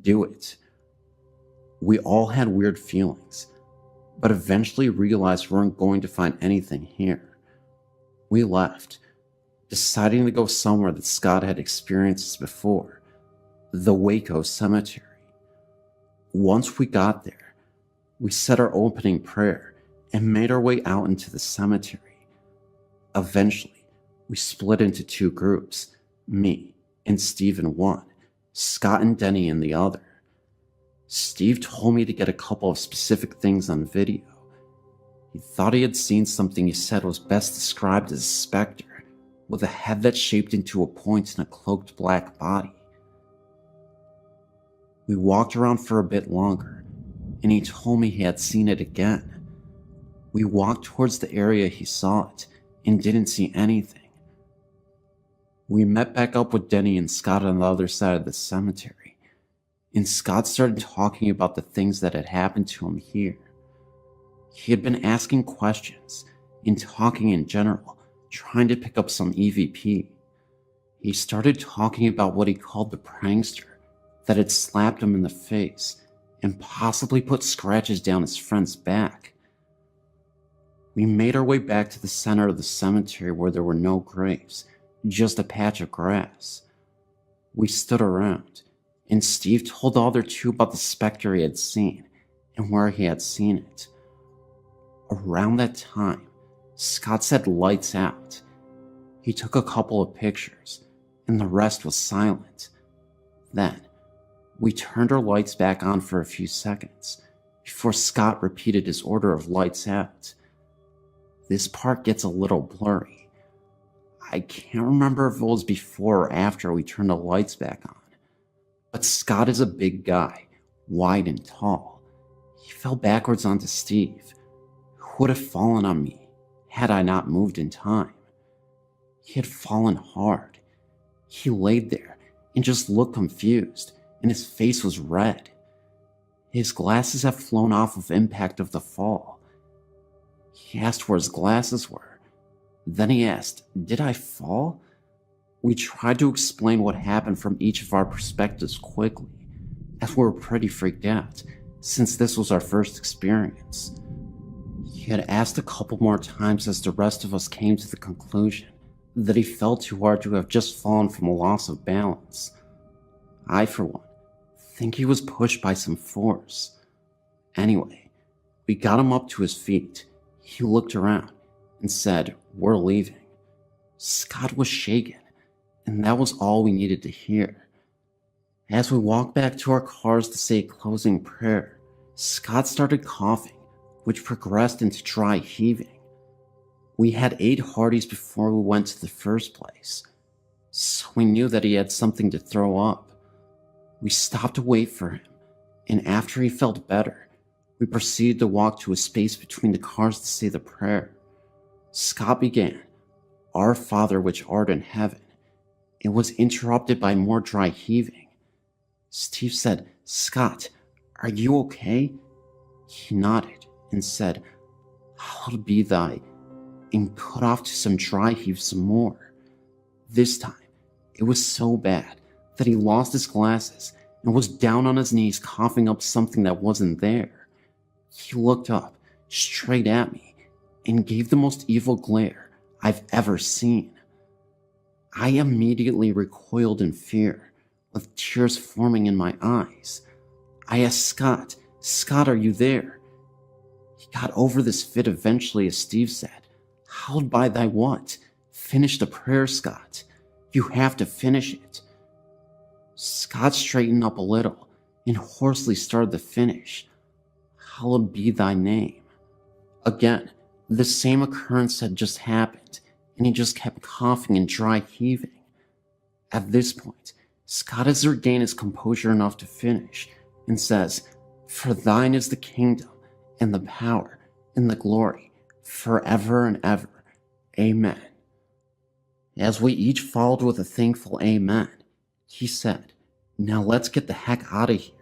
do it. We all had weird feelings, but eventually realized we weren't going to find anything here. We left, deciding to go somewhere that Scott had experienced before, the Waco Cemetery. Once we got there, we said our opening prayer and made our way out into the cemetery. Eventually, we split into 2 groups, me and Steve in one, Scott and Denny in the other. Steve told me to get a couple of specific things on video. He thought he had seen something he said was best described as a specter, with a head that shaped into a point and a cloaked black body. We walked around for a bit longer, and he told me he had seen it again. We walked towards the area he saw it, and didn't see anything. We met back up with Denny and Scott on the other side of the cemetery, and Scott started talking about the things that had happened to him here. He had been asking questions and talking in general, trying to pick up some EVP. He started talking about what he called the prankster that had slapped him in the face and possibly put scratches down his friend's back. We made our way back to the center of the cemetery where there were no graves, just a patch of grass. We stood around, and Steve told the other 2 about the specter he had seen and where he had seen it. Around that time, Scott said lights out. He took a couple of pictures, and the rest was silent. Then, we turned our lights back on for a few seconds before Scott repeated his order of lights out. This part gets a little blurry. I can't remember if it was before or after we turned the lights back on. But Scott is a big guy, wide and tall. He fell backwards onto Steve, who would have fallen on me had I not moved in time. He had fallen hard. He laid there and just looked confused, and his face was red. His glasses had flown off of impact of the fall. He asked where his glasses were. Then he asked, "Did I fall?" We tried to explain what happened from each of our perspectives quickly, as we were pretty freaked out, since this was our first experience. He had asked a couple more times as the rest of us came to the conclusion that he fell too hard to have just fallen from a loss of balance. I, for one, think he was pushed by some force. Anyway, we got him up to his feet. He looked around and said, "We're leaving." Scott was shaken, and that was all we needed to hear. As we walked back to our cars to say a closing prayer, Scott started coughing, which progressed into dry heaving. We had 8 Hardee's before we went to the first place, so we knew that he had something to throw up. We stopped to wait for him, and after he felt better, we proceeded to walk to a space between the cars to say the prayer. Scott began, "Our Father which art in heaven." It was interrupted by more dry heaving. Steve said, "Scott, are you okay?" He nodded and said, "Hallowed be thy," and cut off to some dry heave some more. This time, it was so bad that he lost his glasses and was down on his knees coughing up something that wasn't there. He looked up, straight at me, and gave the most evil glare I've ever seen. I immediately recoiled in fear, with tears forming in my eyes. I asked Scott, "Scott, are you there?" He got over this fit eventually as Steve said, "Hallowed by thy what? Finish the prayer, Scott. You have to finish it." Scott straightened up a little and hoarsely started to finish, "Hallowed be thy name." Again, the same occurrence had just happened, and he just kept coughing and dry heaving. At this point, Scott has regained his composure enough to finish, and says, "For thine is the kingdom, and the power, and the glory, forever and ever. Amen." As we each followed with a thankful amen, he said, "Now let's get the heck out of here."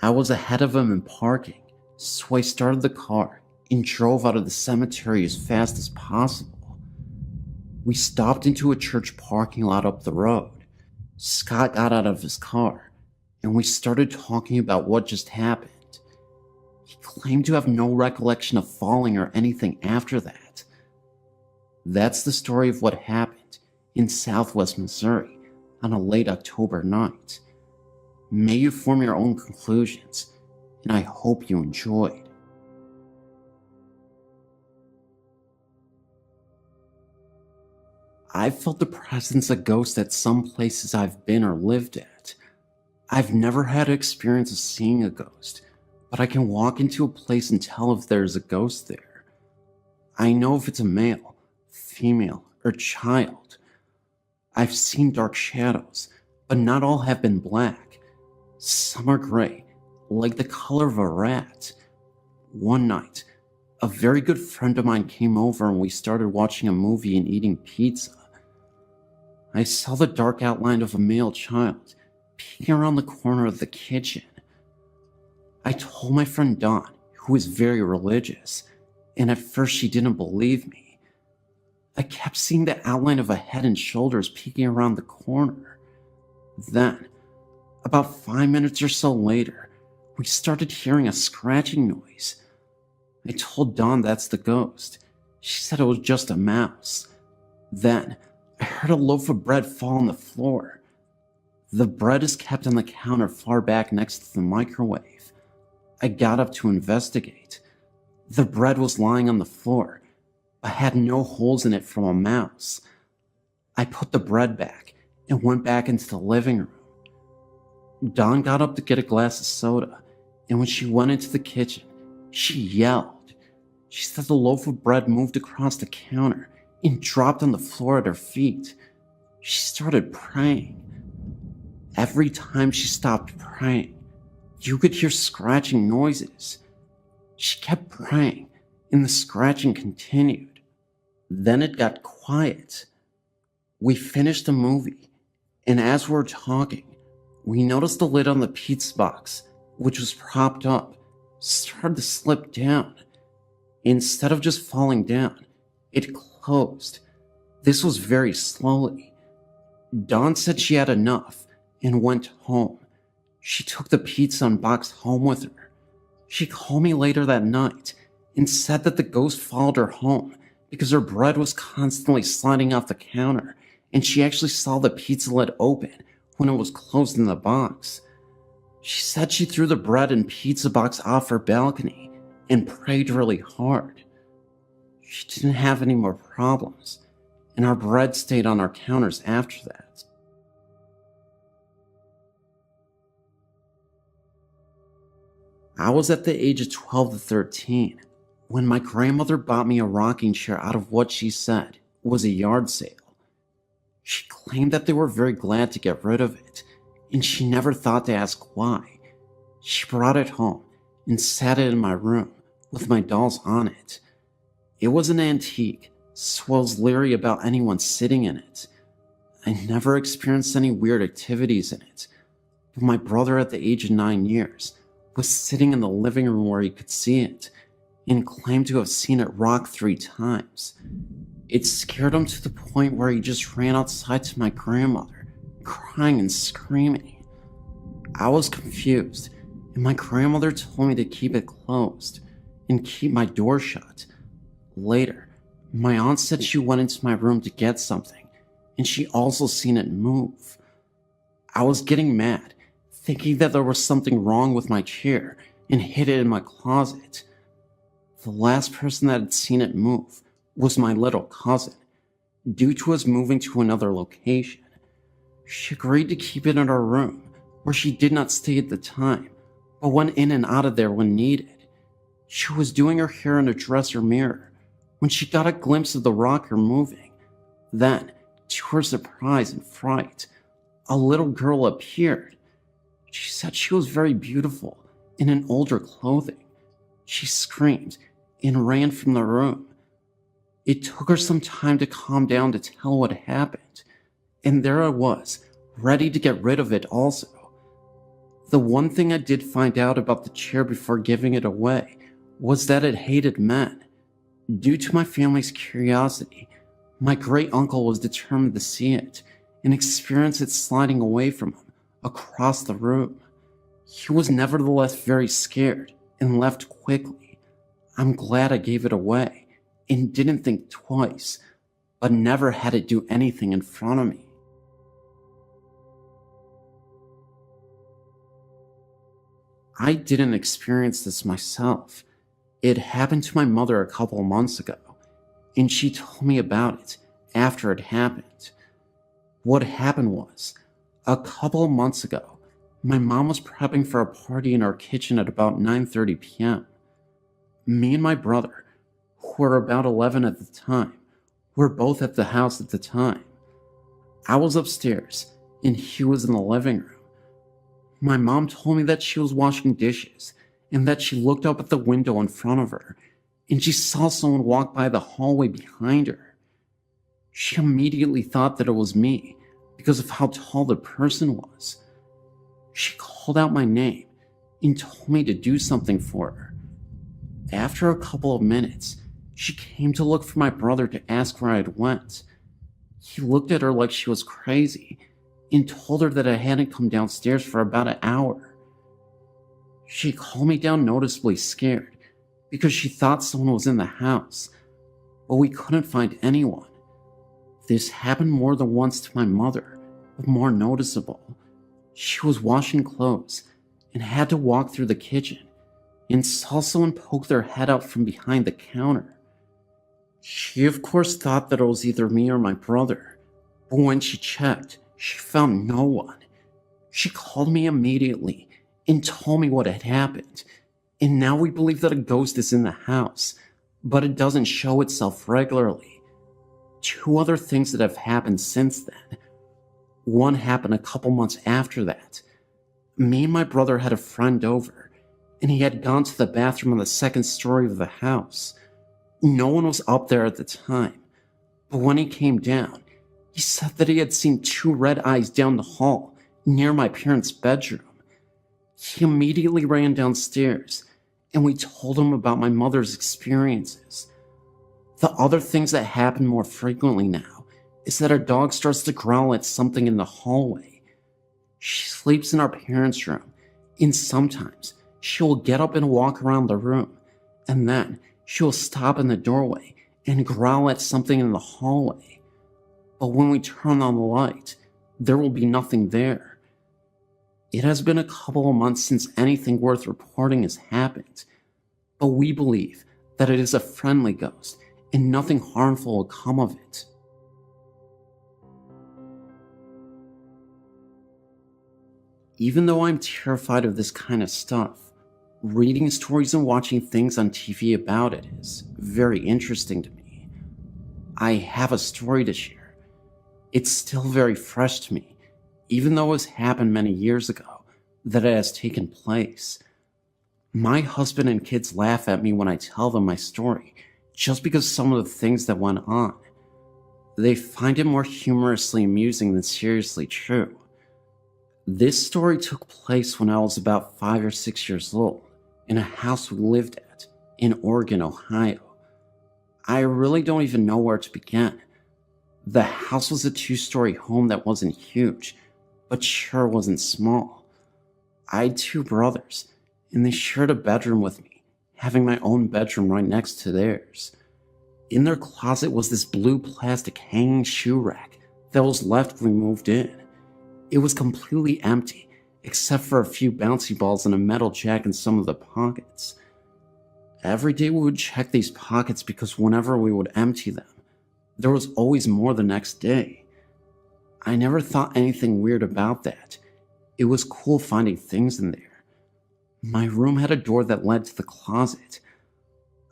I was ahead of him in parking, so I started the car and drove out of the cemetery as fast as possible. We stopped into a church parking lot up the road. Scott got out of his car, and we started talking about what just happened. He claimed to have no recollection of falling or anything after that. That's the story of what happened in Southwest Missouri on a late October night. May you form your own conclusions, and I hope you enjoyed. I've felt the presence of ghosts at some places I've been or lived at. I've never had an experience of seeing a ghost, but I can walk into a place and tell if there's a ghost there. I know if it's a male, female, or child. I've seen dark shadows, but not all have been black. Some are gray, like the color of a rat. One night, a very good friend of mine came over and we started watching a movie and eating pizza. I saw the dark outline of a male child peeking around the corner of the kitchen. I told my friend Dawn, who is very religious, and at first she didn't believe me. I kept seeing the outline of a head and shoulders peeking around the corner. Then, about 5 minutes or so later, we started hearing a scratching noise. I told Dawn that's the ghost. She said it was just a mouse. Then, I heard a loaf of bread fall on the floor. The bread is kept on the counter far back next to the microwave. I got up to investigate. The bread was lying on the floor, but had no holes in it from a mouse. I put the bread back and went back into the living room. Dawn got up to get a glass of soda, and when she went into the kitchen, she yelled. She said the loaf of bread moved across the counter and dropped on the floor at her feet. She started praying. Every time she stopped praying, you could hear scratching noises. She kept praying, and the scratching continued. Then it got quiet. We finished the movie, and as we were talking, we noticed the lid on the pizza box, which was propped up, started to slip down. Instead of just falling down, it closed. This was very slowly. Dawn said she had enough and went home. She took the pizza and box home with her. She called me later that night and said that the ghost followed her home because her bread was constantly sliding off the counter, and she actually saw the pizza lid open when it was closed in the box. She said she threw the bread and pizza box off her balcony and prayed really hard. She didn't have any more problems, and our bread stayed on our counters after that. I was at the age of 12 to 13 when my grandmother bought me a rocking chair out of what she said was a yard sale. She claimed that they were very glad to get rid of it, and she never thought to ask why. She brought it home and sat it in my room with my dolls on it. It was an antique, so I was leery about anyone sitting in it. I never experienced any weird activities in it, but my brother at the age of 9 years was sitting in the living room where he could see it and claimed to have seen it rock 3 times. It scared him to the point where he just ran outside to my grandmother, crying and screaming. I was confused, and my grandmother told me to keep it closed and keep my door shut. Later, my aunt said she went into my room to get something, and she also seen it move. I was getting mad, thinking that there was something wrong with my chair, and hid it in my closet. The last person that had seen it move was my little cousin, due to us moving to another location. She agreed to keep it in her room, where she did not stay at the time, but went in and out of there when needed. She was doing her hair in a dresser mirror when she got a glimpse of the rocker moving. Then, to her surprise and fright, a little girl appeared. She said she was very beautiful in an older clothing. She screamed and ran from the room. It took her some time to calm down to tell what happened, and there I was, ready to get rid of it also. The one thing I did find out about the chair before giving it away was that it hated men. Due to my family's curiosity, my great uncle was determined to see it and experience it sliding away from him across the room. He was nevertheless very scared and left quickly. I'm glad I gave it away and didn't think twice, but never had it do anything in front of me. I didn't experience this myself. It happened to my mother a couple of months ago, and she told me about it after it happened. What happened was, a couple of months ago, my mom was prepping for a party in our kitchen at about 9:30 p.m. Me and my brother, who were about 11 at the time, were both at the house at the time. I was upstairs, and he was in the living room. My mom told me that she was washing dishes, and that she looked up at the window in front of her, and she saw someone walk by the hallway behind her. She immediately thought that it was me, because of how tall the person was. She called out my name, and told me to do something for her. After a couple of minutes, she came to look for my brother to ask where I had went. He looked at her like she was crazy, and told her that I hadn't come downstairs for about an hour. She calmed me down noticeably scared, because she thought someone was in the house, but we couldn't find anyone. This happened more than once to my mother, but more noticeable. She was washing clothes, and had to walk through the kitchen, and saw someone poke their head out from behind the counter. She of course thought that it was either me or my brother, but when she checked, she found no one. She called me immediately and told me what had happened, and now we believe that a ghost is in the house, but it doesn't show itself regularly. 2 other things that have happened since then. One happened a couple months after that. Me and my brother had a friend over, and he had gone to the bathroom on the 2nd story of the house. No one was up there at the time, but when he came down, he said that he had seen 2 red eyes down the hall near my parents' bedroom. He immediately ran downstairs, and we told him about my mother's experiences. The other things that happen more frequently now is that our dog starts to growl at something in the hallway. She sleeps in our parents' room, and sometimes she will get up and walk around the room, and then she will stop in the doorway and growl at something in the hallway. But when we turn on the light, there will be nothing there. It has been a couple of months since anything worth reporting has happened, but we believe that it is a friendly ghost and nothing harmful will come of it. Even though I'm terrified of this kind of stuff, reading stories and watching things on TV about it is very interesting to me. I have a story to share. It's still very fresh to me, even though it has happened many years ago that it has taken place. My husband and kids laugh at me when I tell them my story, just because some of the things that went on. They find it more humorously amusing than seriously true. This story took place when I was about 5 or 6 years old, in a house we lived at, in Oregon, Ohio. I really don't even know where to begin. The house was a 2-story home that wasn't huge, but sure wasn't small. I had 2 brothers, and they shared a bedroom with me, having my own bedroom right next to theirs. In their closet was this blue plastic hanging shoe rack that was left when we moved in. It was completely empty, except for a few bouncy balls and a metal jack in some of the pockets. Every day we would check these pockets because whenever we would empty them, there was always more the next day. I never thought anything weird about that. It was cool finding things in there. My room had a door that led to the closet.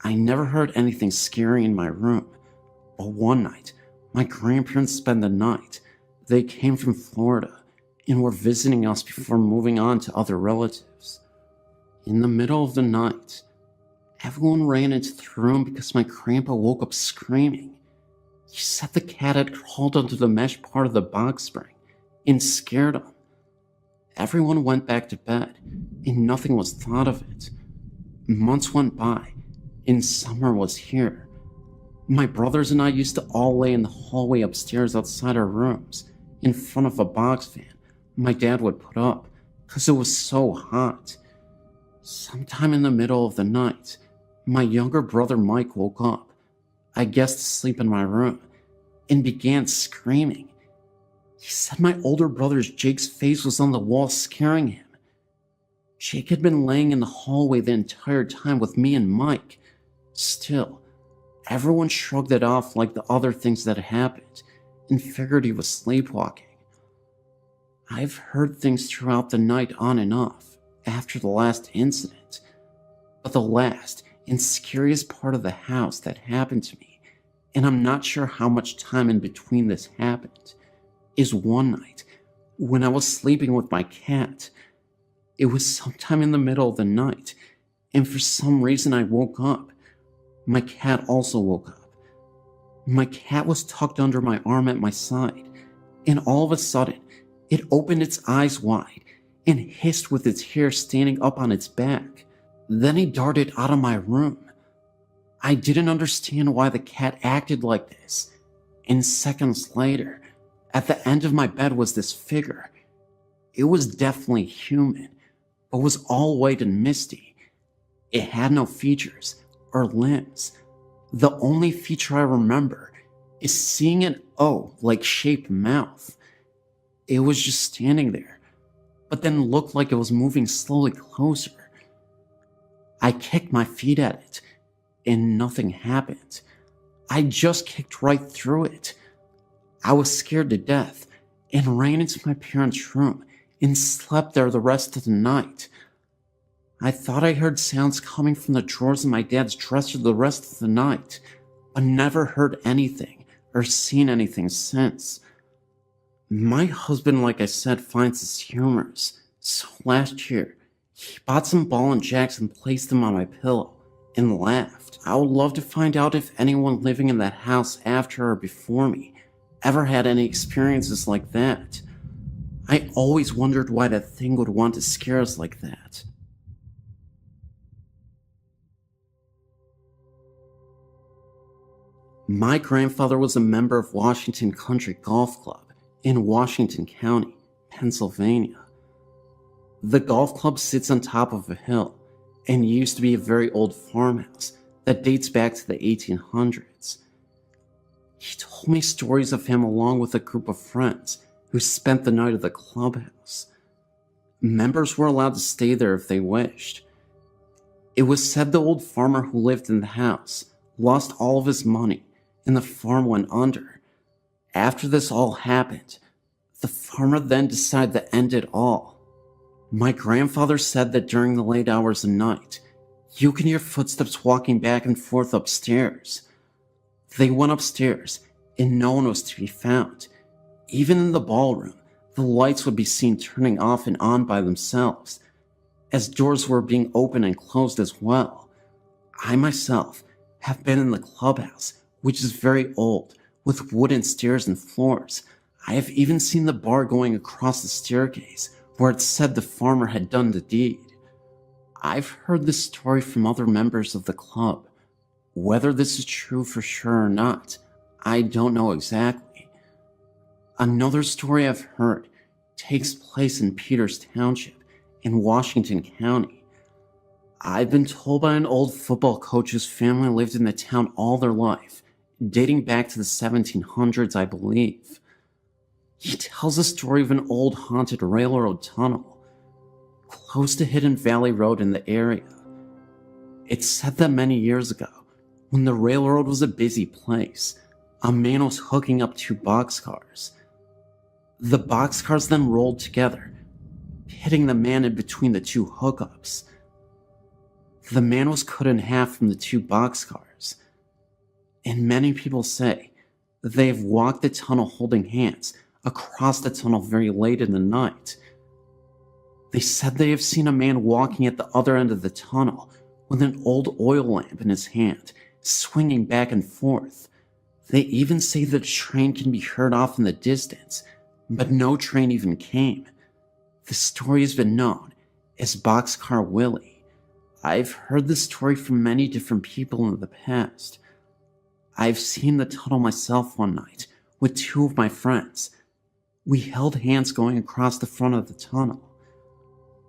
I never heard anything scary in my room, but one night, my grandparents spent the night. They came from Florida and were visiting us before moving on to other relatives. In the middle of the night, everyone ran into the room because my grandpa woke up screaming. He said the cat had crawled under the mesh part of the box spring and scared him. Everyone went back to bed and nothing was thought of it. Months went by and summer was here. My brothers and I used to all lay in the hallway upstairs outside our rooms in front of a box fan my dad would put up because it was so hot. Sometime in the middle of the night, my younger brother Mike woke up, I guess to sleep in my room, and began screaming. He said my older brother's Jake's face was on the wall scaring him. Jake had been laying in the hallway the entire time with me and Mike. Still, everyone shrugged it off like the other things that happened and figured he was sleepwalking. I've heard things throughout the night on and off after the last incident, but the last and scariest part of the house that happened to me, and I'm not sure how much time in between this happened, is one night when I was sleeping with my cat. It was sometime in the middle of the night, and for some reason I woke up. My cat also woke up. My cat was tucked under my arm at my side, and all of a sudden, it opened its eyes wide and hissed with its hair standing up on its back. Then it darted out of my room. I didn't understand why the cat acted like this, and seconds later, at the end of my bed was this figure. It was definitely human, but was all white and misty. It had no features or limbs. The only feature I remember is seeing an O-like shaped mouth. It was just standing there, but then looked like it was moving slowly closer. I kicked my feet at it, and nothing happened. I just kicked right through it. I was scared to death and ran into my parents' room and slept there the rest of the night. I thought I heard sounds coming from the drawers in my dad's dresser the rest of the night, but never heard anything or seen anything since. My husband, like I said, finds this humorous, so last year, he bought some ball and jacks and placed them on my pillow and laughed. I would love to find out if anyone living in that house after or before me ever had any experiences like that. I always wondered why that thing would want to scare us like that. My grandfather was a member of Washington Country Golf Club in Washington County, Pennsylvania. The golf club sits on top of a hill and used to be a very old farmhouse that dates back to the 1800s. He told me stories of him along with a group of friends who spent the night at the clubhouse. Members were allowed to stay there if they wished. It was said the old farmer who lived in the house lost all of his money and the farm went under. After this all happened, the farmer then decided to end it all. My grandfather said that during the late hours of night, you can hear footsteps walking back and forth upstairs. They went upstairs, and no one was to be found. Even in the ballroom, the lights would be seen turning off and on by themselves, as doors were being opened and closed as well. I myself have been in the clubhouse, which is very old, with wooden stairs and floors. I have even seen the bar going across the staircase, where it said the farmer had done the deed. I've heard this story from other members of the club. Whether this is true for sure or not, I don't know exactly. Another story I've heard takes place in Peters Township in Washington County. I've been told by an old football coach whose family lived in the town all their life, dating back to the 1700s, I believe. He tells a story of an old haunted railroad tunnel close to Hidden Valley Road in the area. It's said that many years ago, when the railroad was a busy place, a man was hooking up two boxcars. The boxcars then rolled together, hitting the man in between the two hookups. The man was cut in half from the two boxcars, and many people say that they have walked the tunnel holding hands across the tunnel very late in the night. They said they have seen a man walking at the other end of the tunnel with an old oil lamp in his hand, swinging back and forth. They even say that a train can be heard off in the distance, but no train even came. The story has been known as Boxcar Willie. I've heard this story from many different people in the past. I've seen the tunnel myself one night with two of my friends. We held hands going across the front of the tunnel.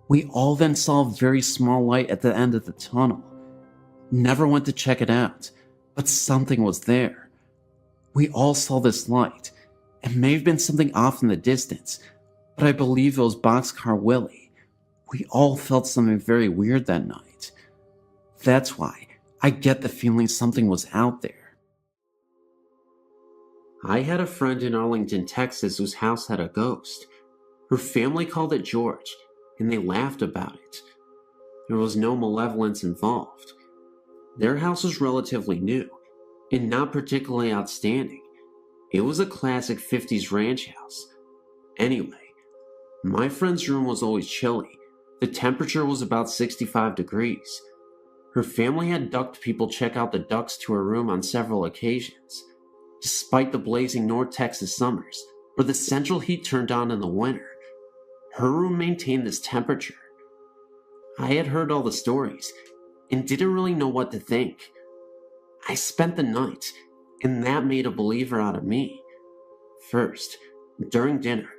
We all then saw a very small light at the end of the tunnel. Never went to check it out, but something was there. We all saw this light. It may have been something off in the distance, but I believe it was Boxcar Willie. We all felt something very weird that night. That's why I get the feeling something was out there. I had a friend in Arlington, Texas whose house had a ghost. Her family called it George, and they laughed about it. There was no malevolence involved. Their house was relatively new, and not particularly outstanding. It was a classic 50s ranch house. Anyway, my friend's room was always chilly. The temperature was about 65 degrees. Her family had ducked people check out the ducts to her room on several occasions. Despite the blazing North Texas summers, where the central heat turned on in the winter, her room maintained this temperature. I had heard all the stories, and didn't really know what to think. I spent the night, and that made a believer out of me. First, during dinner,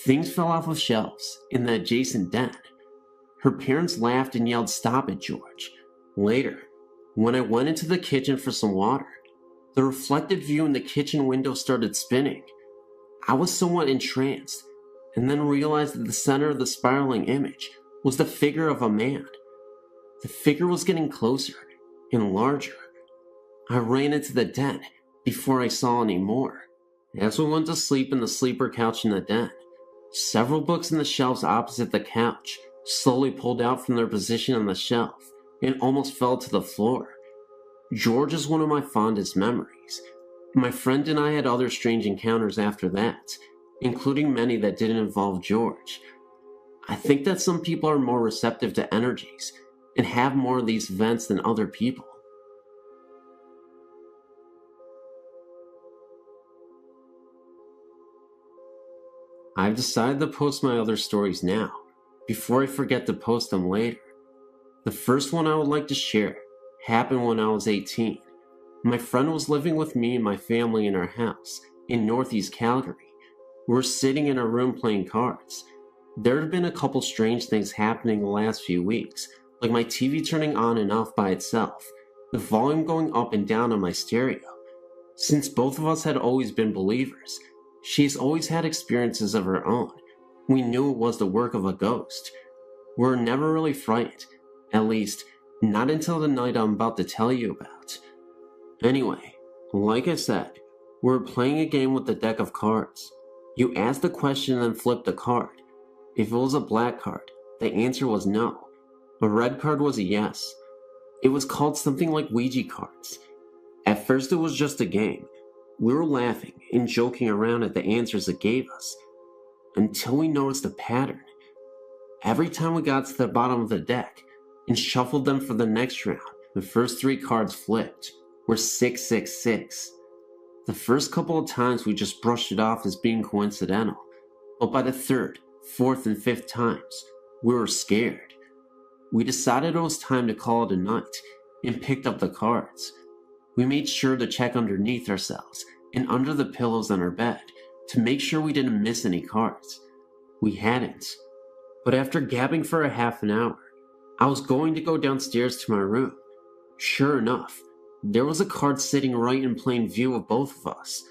things fell off of shelves in the adjacent den. Her parents laughed and yelled, "Stop it, George." Later, when I went into the kitchen for some water, the reflected view in the kitchen window started spinning. I was somewhat entranced, and then realized that the center of the spiraling image was the figure of a man. The figure was getting closer and larger. I ran into the den before I saw any more. As we went to sleep in the sleeper couch in the den, several books in the shelves opposite the couch slowly pulled out from their position on the shelf and almost fell to the floor. George is one of my fondest memories. My friend and I had other strange encounters after that, including many that didn't involve George. I think that some people are more receptive to energies and have more of these events than other people. I've decided to post my other stories now, before I forget to post them later. The first one I would like to share happened when I was 18. My friend was living with me and my family in our house in Northeast Calgary. We were sitting in our room playing cards. There had been a couple strange things happening the last few weeks, like my TV turning on and off by itself, the volume going up and down on my stereo. Since both of us had always been believers, she's always had experiences of her own. We knew it was the work of a ghost. We were never really frightened, at least not until the night I'm about to tell you about. Anyway, like I said, we were playing a game with the deck of cards. You asked the question and then flipped a card. If it was a black card, the answer was no. A red card was a yes. It was called something like Ouija cards. At first it was just a game. We were laughing and joking around at the answers it gave us, until we noticed a pattern. Every time we got to the bottom of the deck and shuffled them for the next round, the first 3 cards flipped were 666. The first couple of times we just brushed it off as being coincidental, but by the 3rd, 4th, and 5th times, we were scared. We decided it was time to call it a night and picked up the cards. We made sure to check underneath ourselves and under the pillows on our bed to make sure we didn't miss any cards. We hadn't. But after gabbing for a half an hour, I was going to go downstairs to my room. Sure enough, there was a card sitting right in plain view of both of us.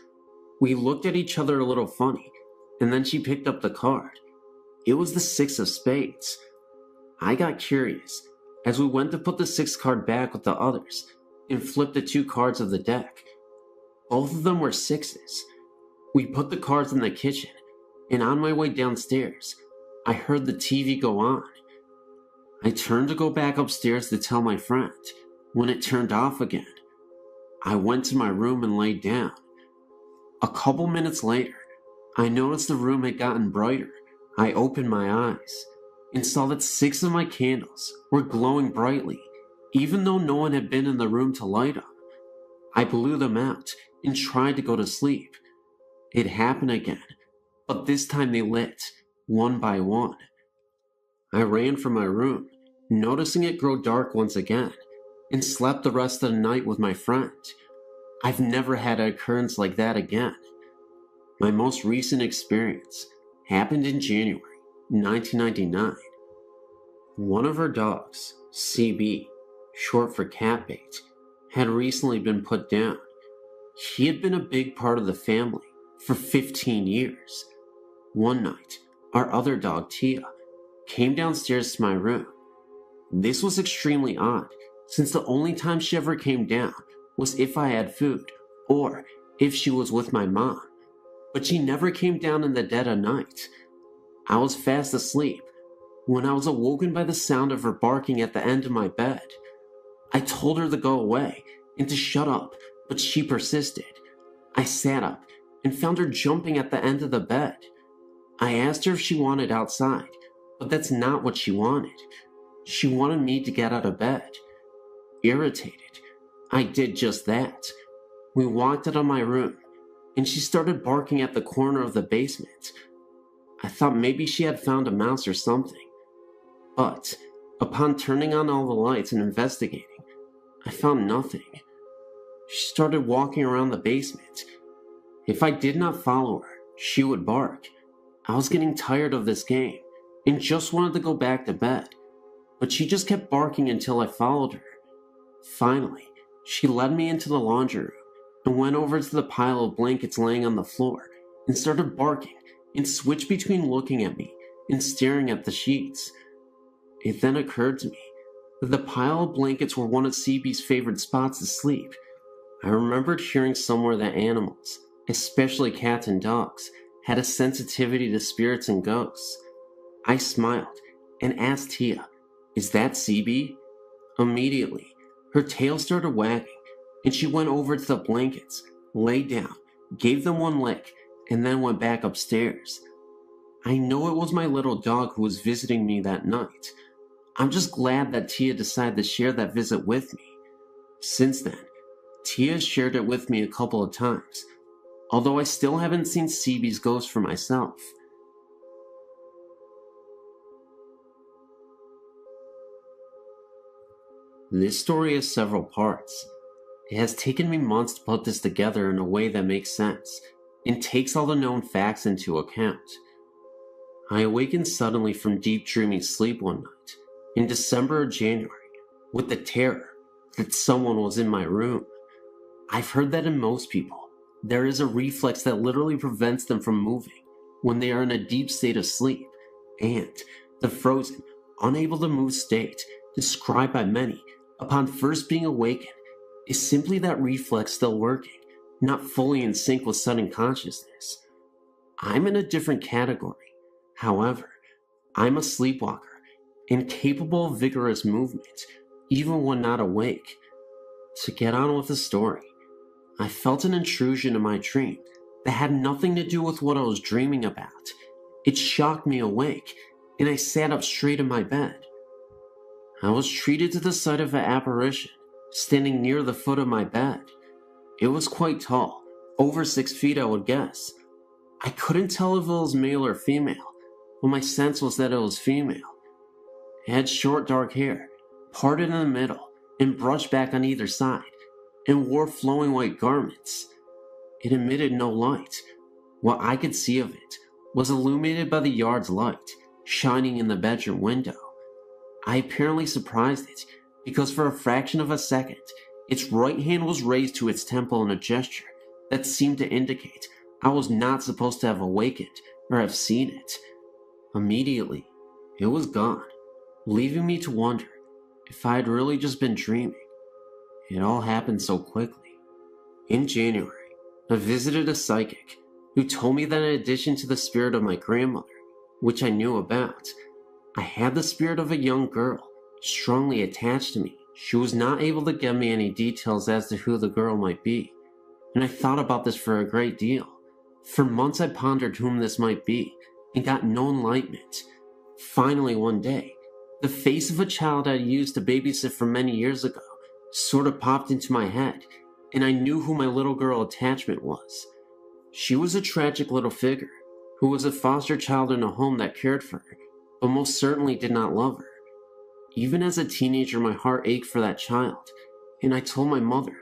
We looked at each other a little funny, and then she picked up the card. It was the 6 of spades. I got curious as we went to put the 6th card back with the others and flipped the 2 cards of the deck. Both of them were 6s. We put the cards in the kitchen, and on my way downstairs, I heard the TV go on. I turned to go back upstairs to tell my friend when it turned off again. I went to my room and laid down. A couple minutes later, I noticed the room had gotten brighter. I opened my eyes and saw that 6 of my candles were glowing brightly, even though no one had been in the room to light them. I blew them out and tried to go to sleep. It happened again, but this time they lit, one by one. I ran from my room, noticing it grow dark once again, and slept the rest of the night with my friend. I've never had an occurrence like that again. My most recent experience happened in January 1999. One of our dogs, CB, short for cat bait, had recently been put down. He had been a big part of the family for 15 years. One night, our other dog, Tia, came downstairs to my room. This was extremely odd, since the only time she ever came down was if I had food, or if she was with my mom. But she never came down in the dead of night. I was fast asleep when I was awoken by the sound of her barking at the end of my bed. I told her to go away and to shut up, but she persisted. I sat up and found her jumping at the end of the bed. I asked her if she wanted outside, but that's not what she wanted. She wanted me to get out of bed. Irritated, I did just that. We walked out of my room, and she started barking at the corner of the basement. I thought maybe she had found a mouse or something. But, upon turning on all the lights and investigating, I found nothing. She started walking around the basement. If I did not follow her, she would bark. I was getting tired of this game, and just wanted to go back to bed. But she just kept barking until I followed her. Finally, she led me into the laundry room and went over to the pile of blankets laying on the floor and started barking and switched between looking at me and staring at the sheets. It then occurred to me that the pile of blankets were one of CB's favorite spots to sleep. I remembered hearing somewhere that animals, especially cats and dogs, had a sensitivity to spirits and ghosts. I smiled and asked Tia, "Is that CB?" Immediately, her tail started wagging, and she went over to the blankets, laid down, gave them one lick, and then went back upstairs. I know it was my little dog who was visiting me that night. I'm just glad that Tia decided to share that visit with me. Since then, Tia has shared it with me a couple of times, although I still haven't seen CB's ghost for myself. This story has several parts. It has taken me months to put this together in a way that makes sense and takes all the known facts into account. I awakened suddenly from deep dreaming sleep one night, in December or January, with the terror that someone was in my room. I've heard that in most people, there is a reflex that literally prevents them from moving when they are in a deep state of sleep, and the frozen, unable to move state, described by many upon first being awakened, is simply that reflex still working, not fully in sync with sudden consciousness. I'm in a different category. However, I'm a sleepwalker and capable of vigorous movement, even when not awake. To get on with the story, I felt an intrusion in my dream that had nothing to do with what I was dreaming about. It shocked me awake, and I sat up straight in my bed. I was treated to the sight of an apparition standing near the foot of my bed. It was quite tall, over 6 feet I would guess. I couldn't tell if it was male or female, but my sense was that it was female. It had short dark hair, parted in the middle and brushed back on either side, and wore flowing white garments. It emitted no light. What I could see of it was illuminated by the yard's light, shining in the bedroom window. I apparently surprised it, because for a fraction of a second, its right hand was raised to its temple in a gesture that seemed to indicate I was not supposed to have awakened or have seen it. Immediately, it was gone, leaving me to wonder if I had really just been dreaming. It all happened so quickly. In January, I visited a psychic who told me that in addition to the spirit of my grandmother, which I knew about, I had the spirit of a young girl strongly attached to me. She was not able to give me any details as to who the girl might be, and I thought about this for a great deal. For months I pondered whom this might be, and got no enlightenment. Finally one day, the face of a child I used to babysit for many years ago sort of popped into my head, and I knew who my little girl attachment was. She was a tragic little figure, who was a foster child in a home that cared for her, but most certainly did not love her. Even as a teenager, my heart ached for that child, and I told my mother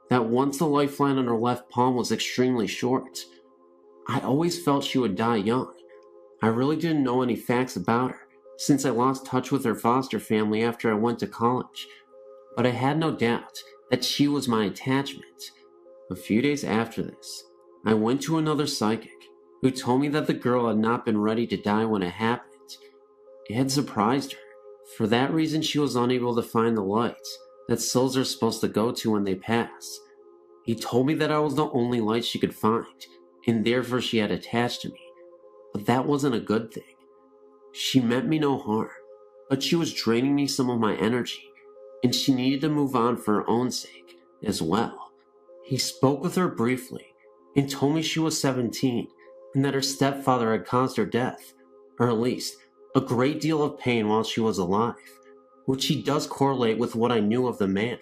that once the lifeline on her left palm was extremely short. I always felt she would die young. I really didn't know any facts about her, since I lost touch with her foster family after I went to college, but I had no doubt that she was my attachment. A few days after this, I went to another psychic, who told me that the girl had not been ready to die when it happened. It had surprised her. For that reason, she was unable to find the lights that souls are supposed to go to when they pass. He told me that I was the only light she could find, and therefore she had attached to me. But that wasn't a good thing. She meant me no harm, but she was draining me some of my energy, and she needed to move on for her own sake as well. He spoke with her briefly, and told me she was 17, and that her stepfather had caused her death, or at least a great deal of pain while she was alive, which he does correlate with what I knew of the man.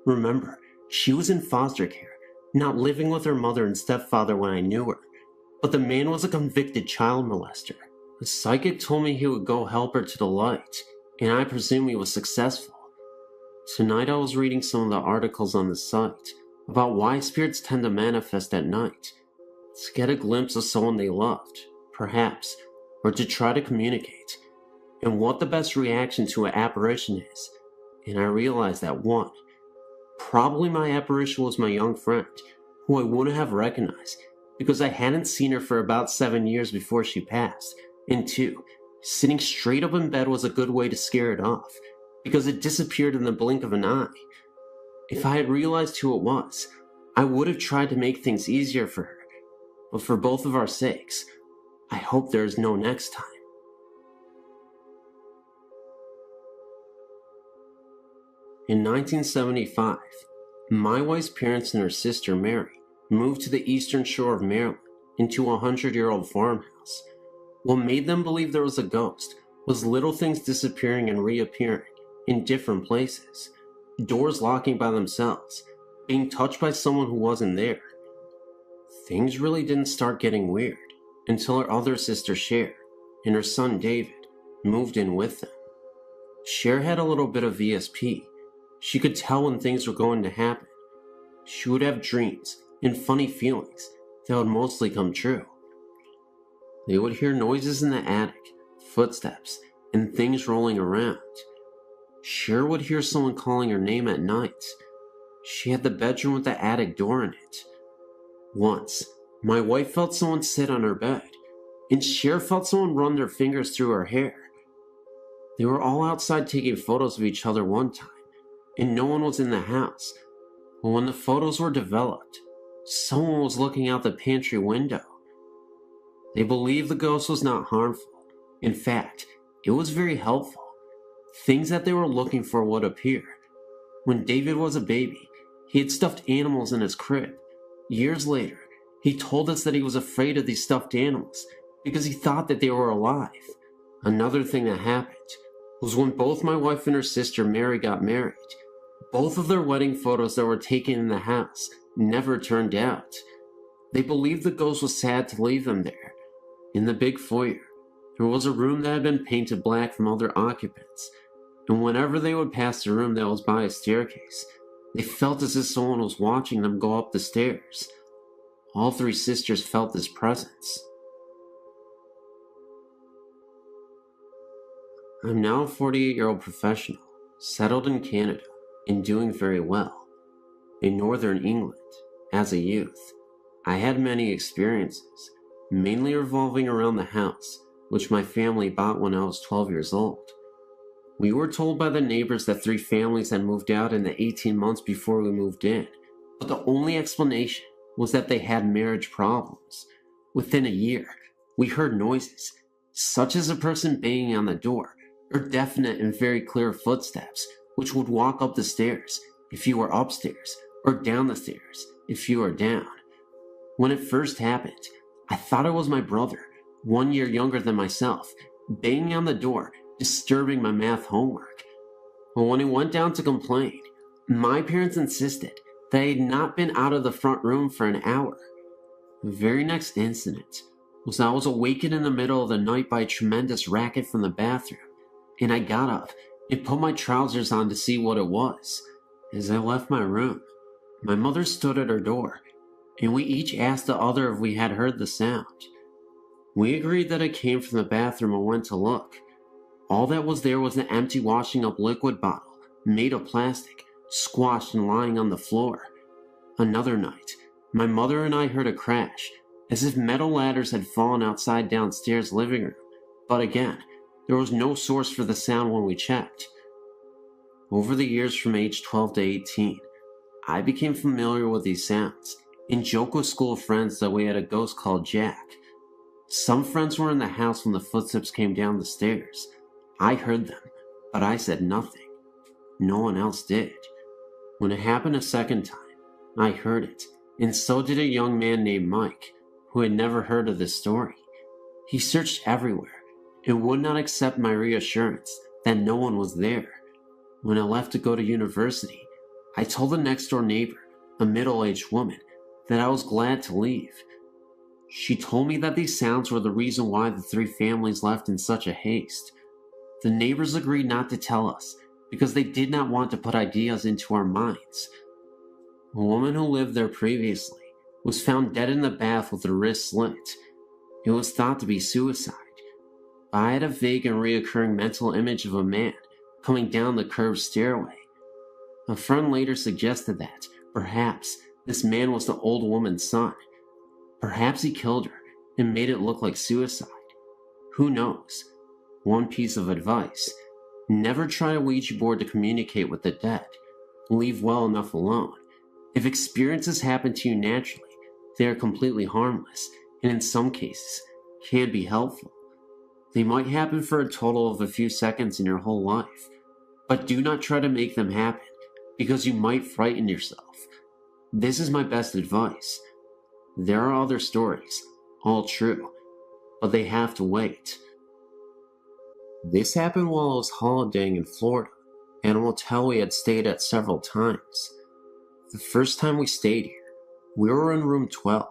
Remember, she was in foster care, not living with her mother and stepfather when I knew her, but the man was a convicted child molester. The psychic told me he would go help her to the light, and I presume he was successful. Tonight I was reading some of the articles on the site about why spirits tend to manifest at night, to get a glimpse of someone they loved, perhaps, or to try to communicate, and what the best reaction to an apparition is. And I realized that 1, probably my apparition was my young friend, who I wouldn't have recognized because I hadn't seen her for about 7 years before she passed, and 2, sitting straight up in bed was a good way to scare it off, because it disappeared in the blink of an eye. If I had realized who it was, I would have tried to make things easier for her, but for both of our sakes, I hope there is no next time. In 1975, my wife's parents and her sister Mary moved to the eastern shore of Maryland into a 100-year-old farmhouse. What made them believe there was a ghost was little things disappearing and reappearing in different places, doors locking by themselves, being touched by someone who wasn't there. Things really didn't start getting weird until her other sister Cher and her son David moved in with them. Cher had a little bit of ESP. She could tell when things were going to happen. She would have dreams and funny feelings that would mostly come true. They would hear noises in the attic, footsteps, and things rolling around. Cher would hear someone calling her name at night. She had the bedroom with the attic door in it. Once, my wife felt someone sit on her bed, and Cher felt someone run their fingers through her hair. They were all outside taking photos of each other one time, and no one was in the house. But when the photos were developed, someone was looking out the pantry window. They believed the ghost was not harmful. In fact, it was very helpful. Things that they were looking for would appear. When David was a baby, he had stuffed animals in his crib. Years later, he told us that he was afraid of these stuffed animals because he thought that they were alive. Another thing that happened was when both my wife and her sister Mary got married. Both of their wedding photos that were taken in the house never turned out. They believed the ghost was sad to leave them there. In the big foyer, there was a room that had been painted black from other occupants, and whenever they would pass the room that was by a staircase, they felt as if someone was watching them go up the stairs. All three sisters felt this presence. I'm now a 48-year-old professional, settled in Canada, and doing very well. In northern England, as a youth, I had many experiences, mainly revolving around the house, which my family bought when I was 12 years old. We were told by the neighbors that 3 families had moved out in the 18 months before we moved in, but the only explanation was that they had marriage problems. Within a year, we heard noises, such as a person banging on the door, or definite and very clear footsteps, which would walk up the stairs if you were upstairs, or down the stairs if you were down. When it first happened, I thought it was my brother, 1 year younger than myself, banging on the door, disturbing my math homework. But when he went down to complain, my parents insisted that he had not been out of the front room for an hour. The very next incident was I was awakened in the middle of the night by a tremendous racket from the bathroom, and I got up and put my trousers on to see what it was. As I left my room, my mother stood at her door, and we each asked the other if we had heard the sound. We agreed that it came from the bathroom and went to look. All that was there was an empty washing up liquid bottle, made of plastic, squashed and lying on the floor. Another night, my mother and I heard a crash, as if metal ladders had fallen outside downstairs living room, but again, there was no source for the sound when we checked. Over the years from age 12 to 18, I became familiar with these sounds and joked with school friends that we had a ghost called Jack. Some friends were in the house when the footsteps came down the stairs. I heard them, but I said nothing. No one else did. When it happened a second time, I heard it, and so did a young man named Mike, who had never heard of this story. He searched everywhere and would not accept my reassurance that no one was there. When I left to go to university, I told the next door neighbor, a middle-aged woman, that I was glad to leave. She told me that these sounds were the reason why the 3 families left in such a haste. The neighbors agreed not to tell us because they did not want to put ideas into our minds. A woman who lived there previously was found dead in the bath with her wrist slit. It was thought to be suicide. I had a vague and reoccurring mental image of a man coming down the curved stairway. A friend later suggested that, perhaps, this man was the old woman's son. Perhaps he killed her and made it look like suicide. Who knows? One piece of advice: never try a Ouija board to communicate with the dead. Leave well enough alone. If experiences happen to you naturally, they are completely harmless, and in some cases, can be helpful. They might happen for a total of a few seconds in your whole life, but do not try to make them happen, because you might frighten yourself. This is my best advice. There are other stories, all true, but they have to wait. This happened while I was holidaying in Florida, at a motel we had stayed at several times. The first time we stayed here, we were in room 12.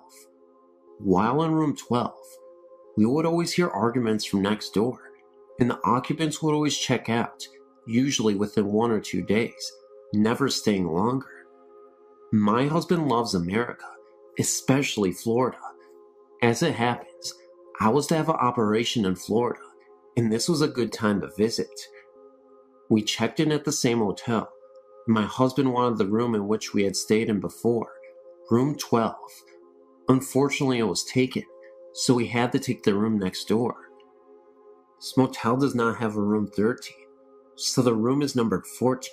While in room 12, we would always hear arguments from next door, and the occupants would always check out, usually within 1 or 2 days, never staying longer. My husband loves America, especially Florida. As it happens, I was to have an operation in Florida, and this was a good time to visit. We checked in at the same hotel, and my husband wanted the room in which we had stayed in before, room 12. Unfortunately, it was taken, so we had to take the room next door. This motel does not have a room 13, so the room is numbered 14.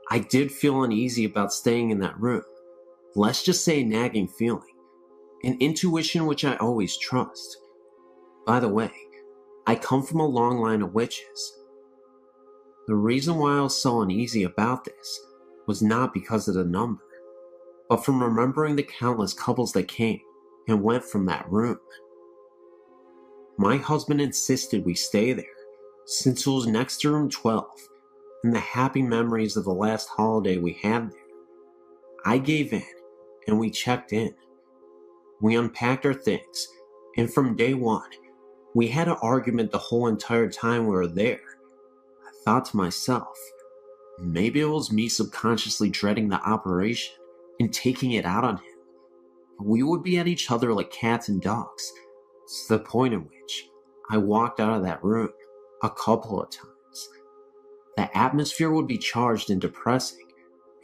I did feel uneasy about staying in that room. Let's just say a nagging feeling, an intuition which I always trust. By the way, I come from a long line of witches. The reason why I was so uneasy about this was not because of the number, but from remembering the countless couples that came and went from that room. My husband insisted we stay there, since it was next to room 12, and the happy memories of the last holiday we had there. I gave in, and we checked in. We unpacked our things, and from day one, we had an argument the whole entire time we were there. I thought to myself, maybe it was me subconsciously dreading the operation and taking it out on him. We would be at each other like cats and dogs, to the point in which I walked out of that room a couple of times. The atmosphere would be charged and depressing,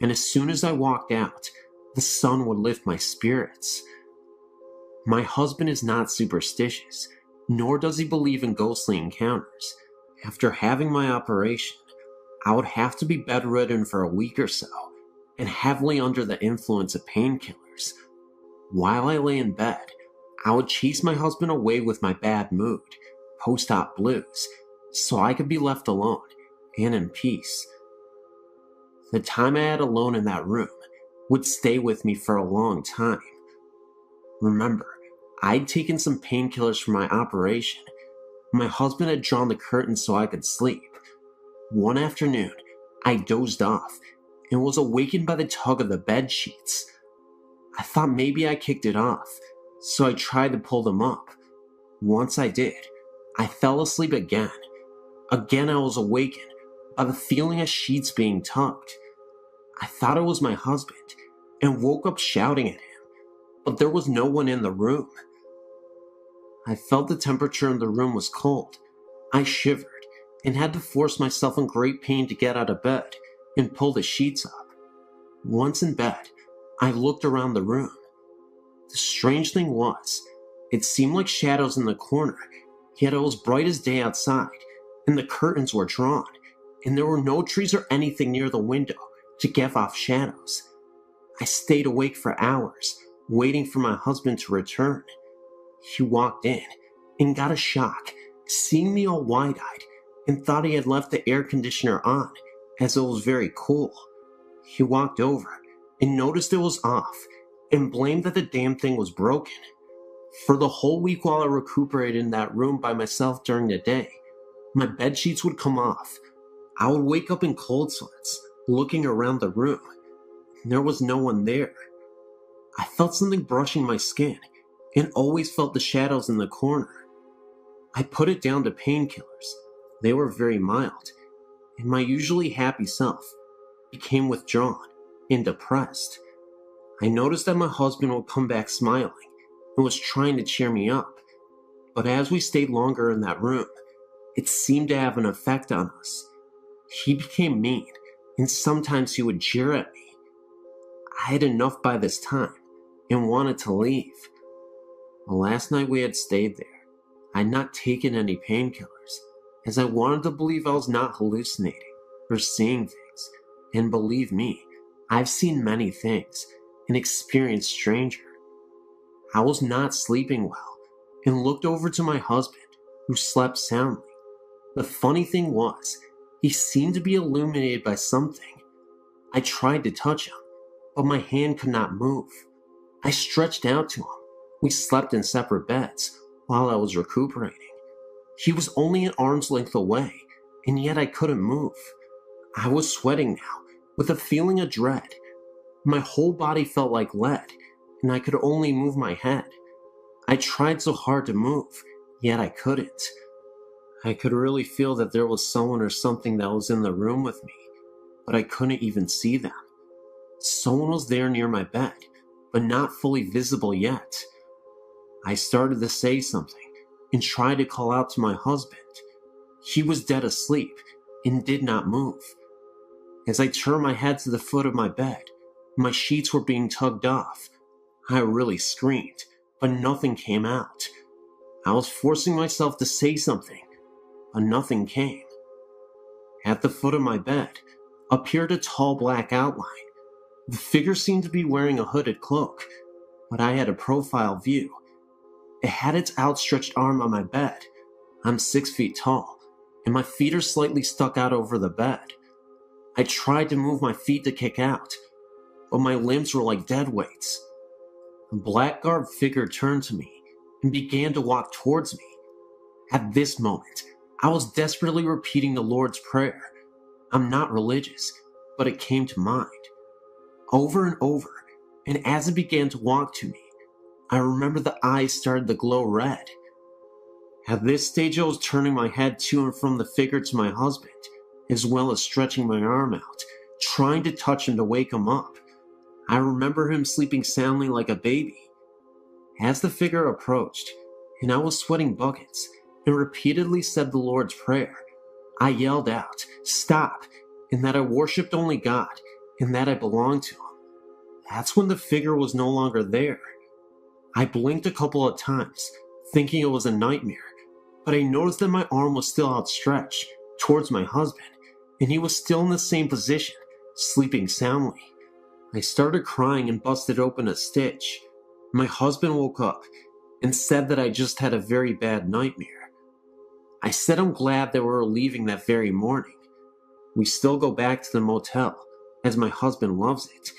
and as soon as I walked out, the sun would lift my spirits. My husband is not superstitious, nor does he believe in ghostly encounters. After having my operation, I would have to be bedridden for a week or so, and heavily under the influence of painkillers. While I lay in bed, I would chase my husband away with my bad mood, post-op blues, so I could be left alone and in peace. The time I had alone in that room would stay with me for a long time. Remember, I'd taken some painkillers for my operation. My husband had drawn the curtains so I could sleep. One afternoon, I dozed off and was awakened by the tug of the bed sheets. I thought maybe I kicked it off, so I tried to pull them up. Once I did, I fell asleep again. Again I was awakened by the feeling of sheets being tugged. I thought it was my husband and woke up shouting at him, but there was no one in the room. I felt the temperature in the room was cold. I shivered and had to force myself in great pain to get out of bed and pull the sheets up. Once in bed, I looked around the room. The strange thing was, it seemed like shadows in the corner, yet it was bright as day outside, and the curtains were drawn, and there were no trees or anything near the window to give off shadows. I stayed awake for hours, waiting for my husband to return. He walked in and got a shock, seeing me all wide-eyed, and thought he had left the air conditioner on, as it was very cool. He walked over and noticed it was off, and blamed that the damn thing was broken. For the whole week while I recuperated in that room by myself during the day, my bed sheets would come off. I would wake up in cold sweats, looking around the room. There was no one there. I felt something brushing my skin, and always felt the shadows in the corner. I put it down to painkillers. They were very mild, and my usually happy self became withdrawn and depressed. I noticed that my husband would come back smiling and was trying to cheer me up, but as we stayed longer in that room, it seemed to have an effect on us. He became mean, and sometimes he would jeer at me. I had enough by this time and wanted to leave. The last night we had stayed there, I had not taken any painkillers, as I wanted to believe I was not hallucinating or seeing things. And believe me, I've seen many things and experienced stranger. I was not sleeping well and looked over to my husband, who slept soundly. The funny thing was, he seemed to be illuminated by something. I tried to touch him, but my hand could not move. I stretched out to him. We slept in separate beds while I was recuperating. He was only an arm's length away, and yet I couldn't move. I was sweating now, with a feeling of dread. My whole body felt like lead, and I could only move my head. I tried so hard to move, yet I couldn't. I could really feel that there was someone or something that was in the room with me, but I couldn't even see them. Someone was there near my bed, but not fully visible yet. I started to say something and tried to call out to my husband. He was dead asleep and did not move. As I turned my head to the foot of my bed, my sheets were being tugged off. I really screamed, but nothing came out. I was forcing myself to say something, but nothing came. At the foot of my bed appeared a tall black outline. The figure seemed to be wearing a hooded cloak, but I had a profile view. It had its outstretched arm on my bed. I'm 6 feet tall, and my feet are slightly stuck out over the bed. I tried to move my feet to kick out, but my limbs were like dead weights. The black-garbed figure turned to me and began to walk towards me. At this moment, I was desperately repeating the Lord's Prayer. I'm not religious, but it came to mind. Over and over, and as it began to walk to me, I remember the eyes started to glow red. At this stage, I was turning my head to and from the figure to my husband, as well as stretching my arm out, trying to touch him to wake him up. I remember him sleeping soundly like a baby. As the figure approached, and I was sweating buckets, and repeatedly said the Lord's Prayer, I yelled out, "Stop," and that I worshipped only God, and that I belonged to Him. That's when the figure was no longer there. I blinked a couple of times, thinking it was a nightmare, but I noticed that my arm was still outstretched towards my husband, and he was still in the same position, sleeping soundly. I started crying and busted open a stitch. My husband woke up and said that I just had a very bad nightmare. I said I'm glad that we were leaving that very morning. We still go back to the motel, as my husband loves it,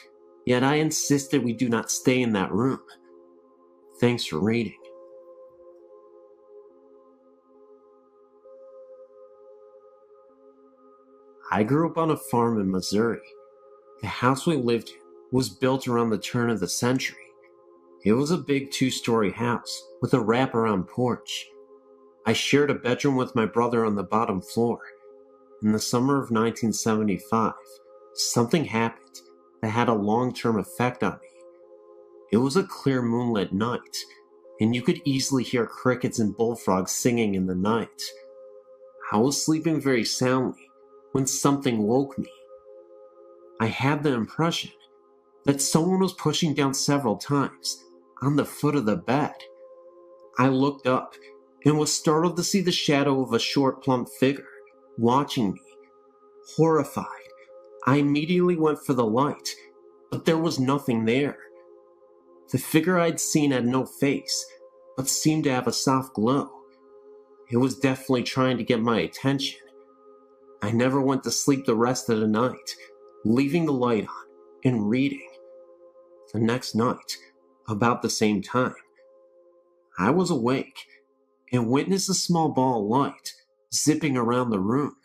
yet I insisted we do not stay in that room. Thanks for reading. I grew up on a farm in Missouri. The house we lived in was built around the turn of the century. It was a big 2-story house with a wraparound porch. I shared a bedroom with my brother on the bottom floor. In the summer of 1975, something happened that had a long-term effect on me. It was a clear moonlit night, and you could easily hear crickets and bullfrogs singing in the night. I was sleeping very soundly when something woke me. I had the impression that someone was pushing down several times on the foot of the bed. I looked up and was startled to see the shadow of a short, plump figure watching me. Horrified, I immediately went for the light, but there was nothing there. The figure I'd seen had no face, but seemed to have a soft glow. It was definitely trying to get my attention. I never went to sleep the rest of the night, leaving the light on and reading. The next night, about the same time, I was awake and witnessed a small ball of light zipping around the room.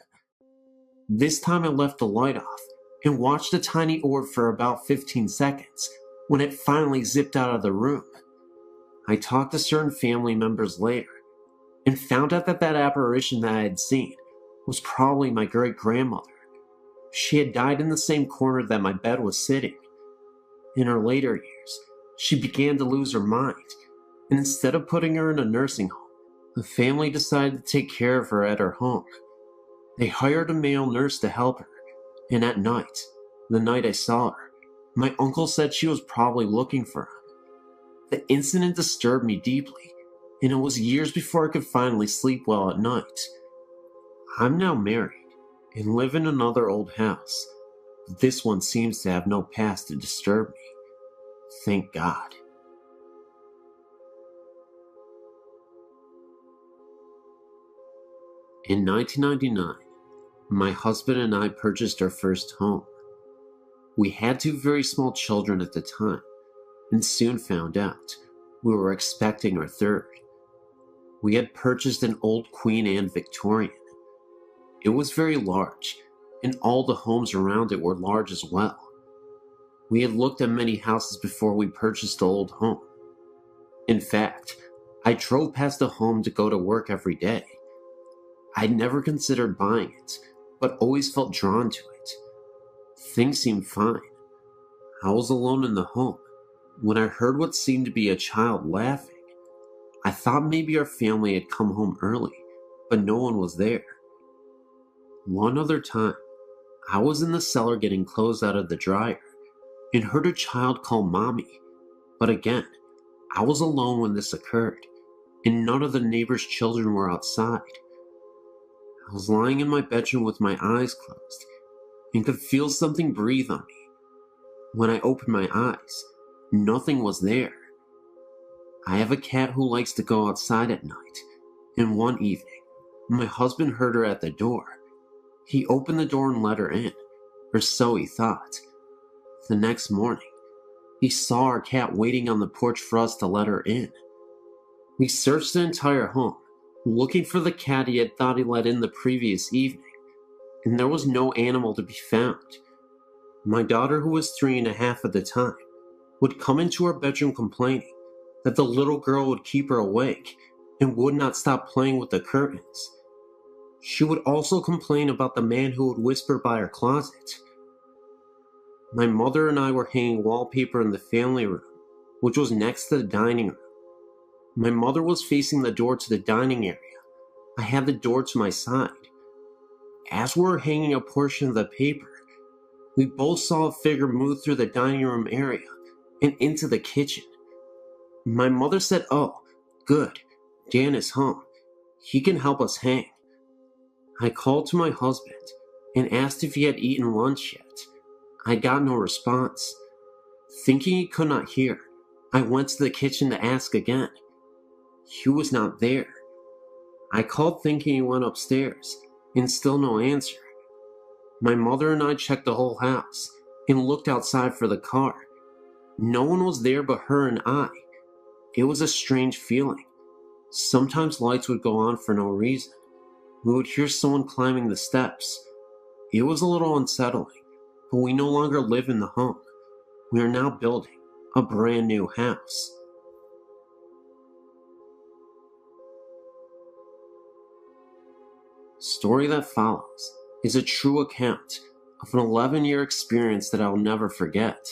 This time I left the light off and watched the tiny orb for about 15 seconds when it finally zipped out of the room. I talked to certain family members later and found out that apparition that I had seen was probably my great-grandmother. She had died in the same corner that my bed was sitting. In her later years, she began to lose her mind, and instead of putting her in a nursing home, the family decided to take care of her at her home. They hired a male nurse to help her, and at night, the night I saw her, my uncle said she was probably looking for him. The incident disturbed me deeply, and it was years before I could finally sleep well at night. I'm now married and live in another old house, but this one seems to have no past to disturb me. Thank God. In 1999, my husband and I purchased our first home. We had 2 very small children at the time, and soon found out we were expecting our third. We had purchased an old Queen Anne Victorian. It was very large, and all the homes around it were large as well. We had looked at many houses before we purchased the old home. In fact, I drove past the home to go to work every day. I'd never considered buying it, but always felt drawn to it. Things seemed fine. I was alone in the home when I heard what seemed to be a child laughing. I thought maybe our family had come home early, but no one was there. One other time, I was in the cellar getting clothes out of the dryer and heard a child call Mommy. But again, I was alone when this occurred, and none of the neighbors' children were outside. I was lying in my bedroom with my eyes closed and could feel something breathe on me. When I opened my eyes, nothing was there. I have a cat who likes to go outside at night, and one evening, my husband heard her at the door. He opened the door and let her in, or so he thought. The next morning, he saw our cat waiting on the porch for us to let her in. We searched the entire home, looking for the cat he had thought he let in the previous evening, and there was no animal to be found. My daughter, who was 3.5 at the time, would come into our bedroom complaining that the little girl would keep her awake and would not stop playing with the curtains. She would also complain about the man who would whisper by her closet. My mother and I were hanging wallpaper in the family room, which was next to the dining room. My mother was facing the door to the dining area. I had the door to my side. As we were hanging a portion of the paper, we both saw a figure move through the dining room area and into the kitchen. My mother said, "Oh, good, Dan is home. He can help us hang." I called to my husband and asked if he had eaten lunch yet. I got no response. Thinking he could not hear, I went to the kitchen to ask again. He was not there. I called thinking he went upstairs, and still no answer. My mother and I checked the whole house and looked outside for the car. No one was there but her and I. It was a strange feeling. Sometimes lights would go on for no reason. We would hear someone climbing the steps. It was a little unsettling, but we no longer live in the home. We are now building a brand new house. Story that follows is a true account of an 11-year experience that I will never forget.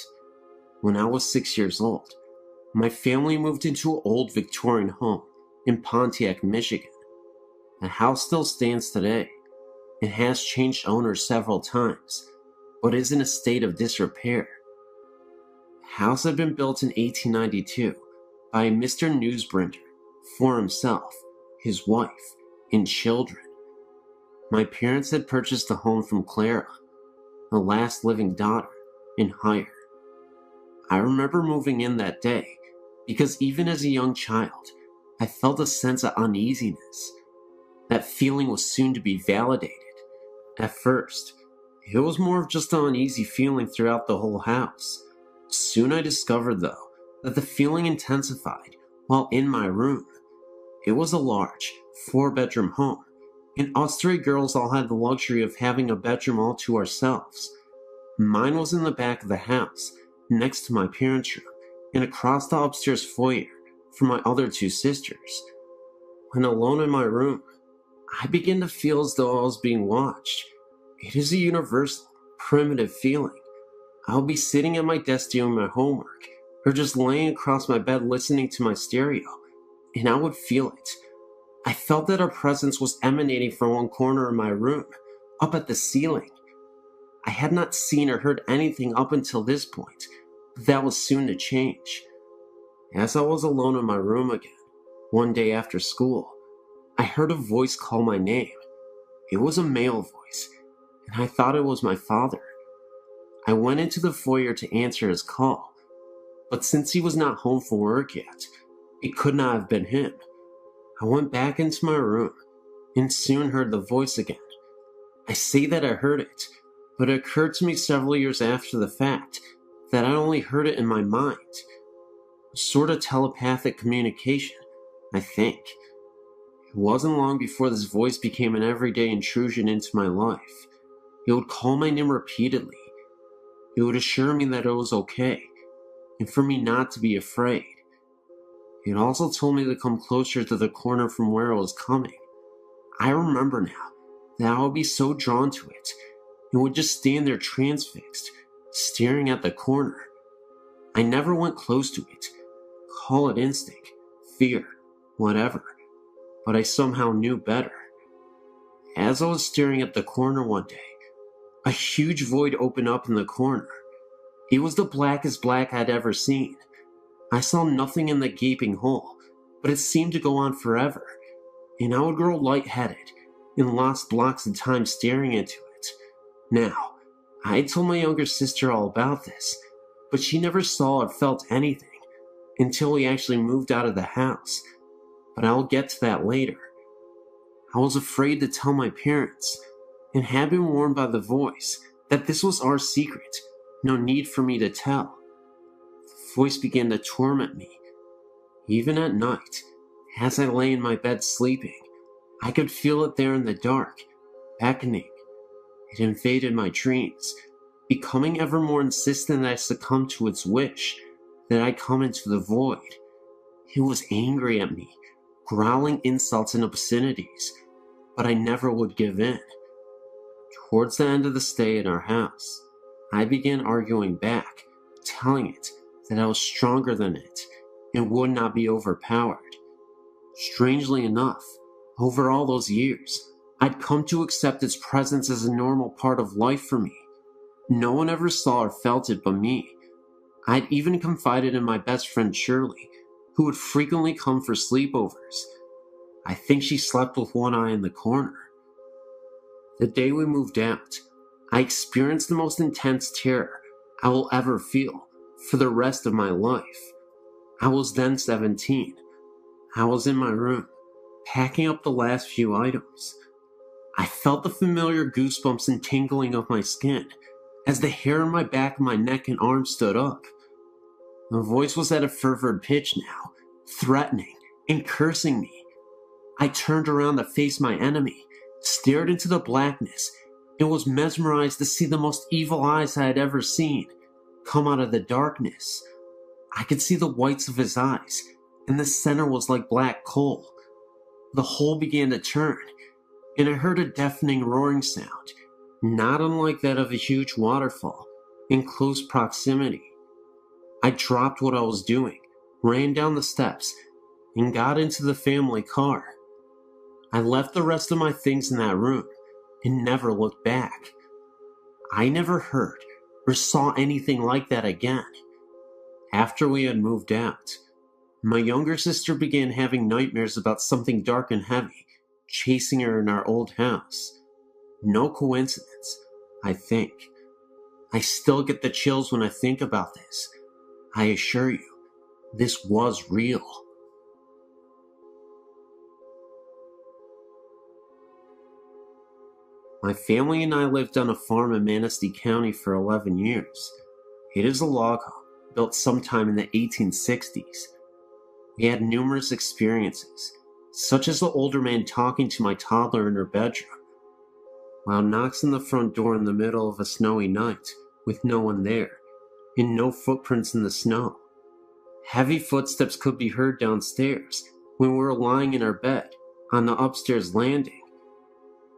When I was 6 years old, my family moved into an old Victorian home in Pontiac, Michigan. The house still stands today. It has changed owners several times, but is in a state of disrepair. The house had been built in 1892 by a Mr. Newsbringer for himself, his wife, and children. My parents had purchased the home from Clara, the last living daughter, in hire. I remember moving in that day because even as a young child, I felt a sense of uneasiness. That feeling was soon to be validated. At first, it was more of just an uneasy feeling throughout the whole house. Soon I discovered, though, that the feeling intensified while in my room. It was a large, 4-bedroom home, and us 3 girls all had the luxury of having a bedroom all to ourselves. Mine was in the back of the house, next to my parents' room, and across the upstairs foyer from my other 2 sisters. When alone in my room, I began to feel as though I was being watched. It is a universal, primitive feeling. I'll be sitting at my desk doing my homework, or just laying across my bed listening to my stereo, and I would feel it. I felt that a presence was emanating from one corner of my room, up at the ceiling. I had not seen or heard anything up until this point, but that was soon to change. As I was alone in my room again, one day after school, I heard a voice call my name. It was a male voice, and I thought it was my father. I went into the foyer to answer his call, but since he was not home from work yet, it could not have been him. I went back into my room and soon heard the voice again. I say that I heard it, but it occurred to me several years after the fact that I only heard it in my mind. sort of telepathic communication, I think. It wasn't long before this voice became an everyday intrusion into my life. It would call my name repeatedly. It would assure me that it was okay, and for me not to be afraid. It also told me to come closer to the corner from where it was coming. I remember now that I would be so drawn to it, and would just stand there transfixed, staring at the corner. I never went close to it. Call it instinct, fear, whatever, but I somehow knew better. As I was staring at the corner one day, a huge void opened up in the corner. It was the blackest black I'd ever seen. I saw nothing in the gaping hole, but it seemed to go on forever, and I would grow lightheaded and lost blocks of time staring into it. Now, I had told my younger sister all about this, but she never saw or felt anything until we actually moved out of the house. But I'll get to that later. I was afraid to tell my parents, and had been warned by the voice that this was our secret, no need for me to tell. The voice began to torment me. Even at night, as I lay in my bed sleeping, I could feel it there in the dark, beckoning. It invaded my dreams, becoming ever more insistent that I succumb to its wish, that I come into the void. It was angry at me, growling insults and obscenities, but I never would give in. Towards the end of the stay in our house, I began arguing back, telling it that I was stronger than it and would not be overpowered. Strangely enough, over all those years, I'd come to accept its presence as a normal part of life for me. No one ever saw or felt it but me. I'd even confided in my best friend Shirley, who would frequently come for sleepovers. I think she slept with one eye in the corner. The day we moved out, I experienced the most intense terror I will ever feel for the rest of my life. I was then 17. I was in my room, packing up the last few items. I felt the familiar goosebumps and tingling of my skin as the hair on my back of my neck and arms stood up. The voice was at a fervid pitch now, threatening and cursing me. I turned around to face my enemy, stared into the blackness, and was mesmerized to see the most evil eyes I had ever seen come out of the darkness. I could see the whites of his eyes, and the center was like black coal. The hole began to turn, and I heard a deafening roaring sound, not unlike that of a huge waterfall, in close proximity. I dropped what I was doing, ran down the steps, and got into the family car. I left the rest of my things in that room, and never looked back. I never heard or saw anything like that again. After we had moved out, my younger sister began having nightmares about something dark and heavy chasing her in our old house. No coincidence, I think. I still get the chills when I think about this. I assure you, this was real. My family and I lived on a farm in Manistee County for 11 years. It is a log home built sometime in the 1860s. We had numerous experiences, such as the older man talking to my toddler in her bedroom, while knocks on the front door in the middle of a snowy night with no one there, and no footprints in the snow. Heavy footsteps could be heard downstairs when we were lying in our bed on the upstairs landing.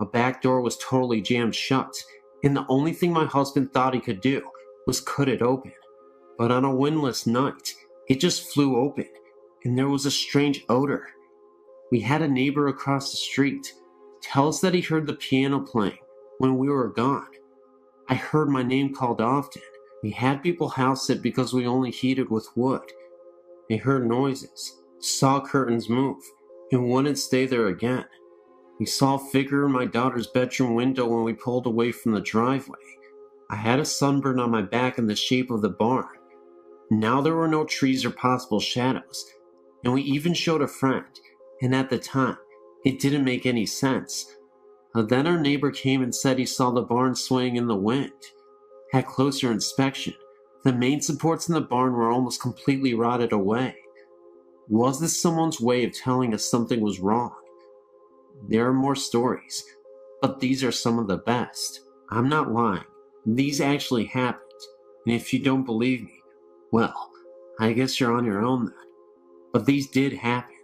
A back door was totally jammed shut, and the only thing my husband thought he could do was cut it open. But on a windless night, it just flew open, and there was a strange odor. We had a neighbor across the street tell us that he heard the piano playing when we were gone. I heard my name called often. We had people house sit because we only heated with wood. They heard noises, saw curtains move, and wouldn't stay there again. We saw a figure in my daughter's bedroom window when we pulled away from the driveway. I had a sunburn on my back in the shape of the barn. Now there were no trees or possible shadows, and we even showed a friend, and at the time, it didn't make any sense. Then our neighbor came and said he saw the barn swaying in the wind. At closer inspection, The main supports in the barn were almost completely rotted away. Was this someone's way of telling us something was wrong? There are more stories, but these are some of the best. I'm not lying. These actually happened. And if you don't believe me, well, I guess you're on your own then. But these did happen.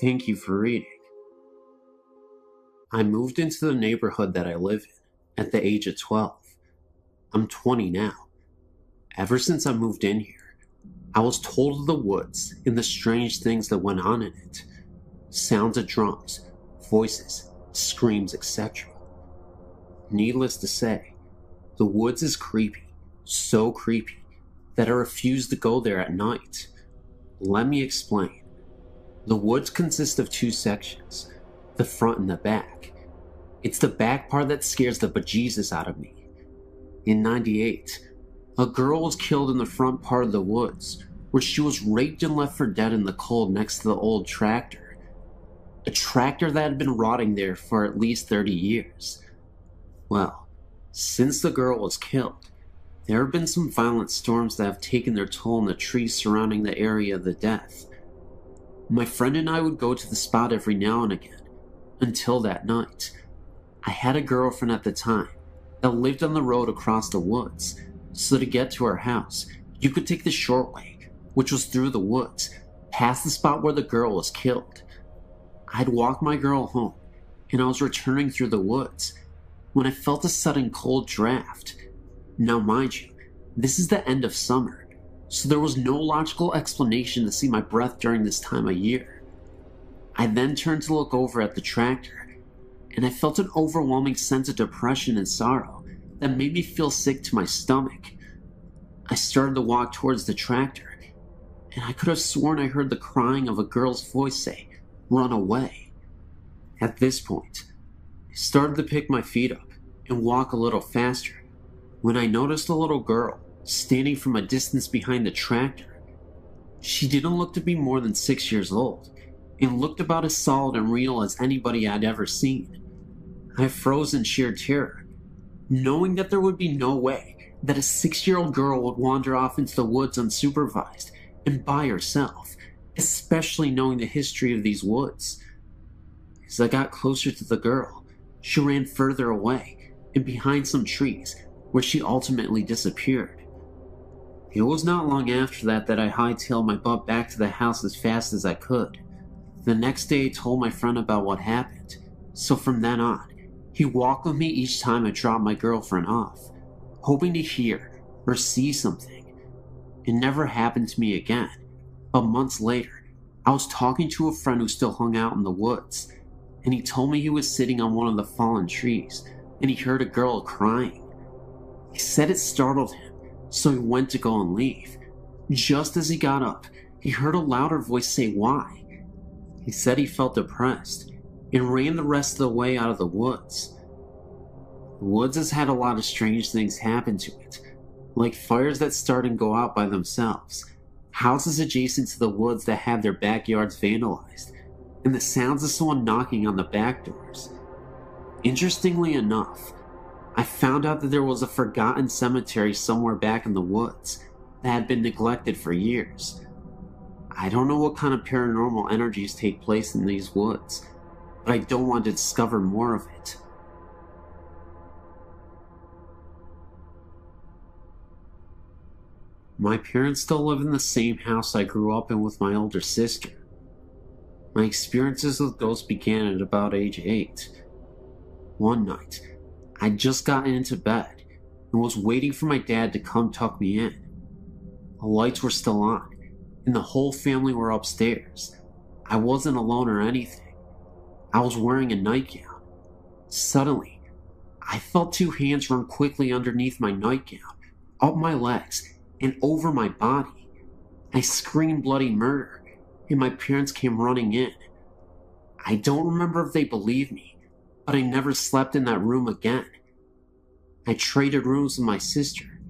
Thank you for reading. I moved into the neighborhood that I live in at the age of 12. I'm 20 now. Ever since I moved in here, I was told of the woods and the strange things that went on in it. Sounds of drums, voices, screams, etc. Needless to say, the woods is creepy, so creepy that I refuse to go there at night. Let me explain. The woods consist of two sections, the front and the back. It's the back part that scares the bejesus out of me. In '98, a girl was killed in the front part of the woods, where she was raped and left for dead in the cold next to the old tractor. A tractor that had been rotting there for at least 30 years. Well, since the girl was killed, there have been some violent storms that have taken their toll on the trees surrounding the area of the death. My friend and I would go to the spot every now and again, until that night. I had a girlfriend at the time that lived on the road across the woods, so to get to her house, you could take the short way, which was through the woods, past the spot where the girl was killed. I'd walk my girl home, and I was returning through the woods, when I felt a sudden cold draft. Now mind you, this is the end of summer, so there was no logical explanation to see my breath during this time of year. I then turned to look over at the tractor, and I felt an overwhelming sense of depression and sorrow that made me feel sick to my stomach. I started to walk towards the tractor, and I could have sworn I heard the crying of a girl's voice say, "Run away." At this point, I started to pick my feet up and walk a little faster, when I noticed a little girl standing from a distance behind the tractor. She didn't look to be more than 6 years old, and looked about as solid and real as anybody I'd ever seen. I froze in sheer terror, knowing that there would be no way that a 6-year-old girl would wander off into the woods unsupervised and by herself, especially knowing the history of these woods. As I got closer to the girl, she ran further away and behind some trees, where she ultimately disappeared. It was not long after that I hightailed my butt back to the house as fast as I could. The next day I told my friend about what happened, so from then on, he walked with me each time I dropped my girlfriend off, hoping to hear or see something. It never happened to me again, but months later, I was talking to a friend who still hung out in the woods, and he told me he was sitting on one of the fallen trees, and he heard a girl crying. He said it startled him, so he went to go and leave. Just as he got up, he heard a louder voice say why. He said he felt depressed, and ran the rest of the way out of the woods. The woods has had a lot of strange things happen to it, like fires that start and go out by themselves, houses adjacent to the woods that have their backyards vandalized, and the sounds of someone knocking on the back doors. Interestingly enough, I found out that there was a forgotten cemetery somewhere back in the woods that had been neglected for years. I don't know what kind of paranormal energies take place in these woods, but I don't want to discover more of it. My parents still live in the same house I grew up in with my older sister. My experiences with ghosts began at about age 8. One night, I'd just gotten into bed and was waiting for my dad to come tuck me in. The lights were still on, and the whole family were upstairs. I wasn't alone or anything. I was wearing a nightgown. Suddenly, I felt 2 hands run quickly underneath my nightgown, up my legs, and over my body. I screamed bloody murder, and my parents came running in. I don't remember if they believed me, but I never slept in that room again. I traded rooms with my sister.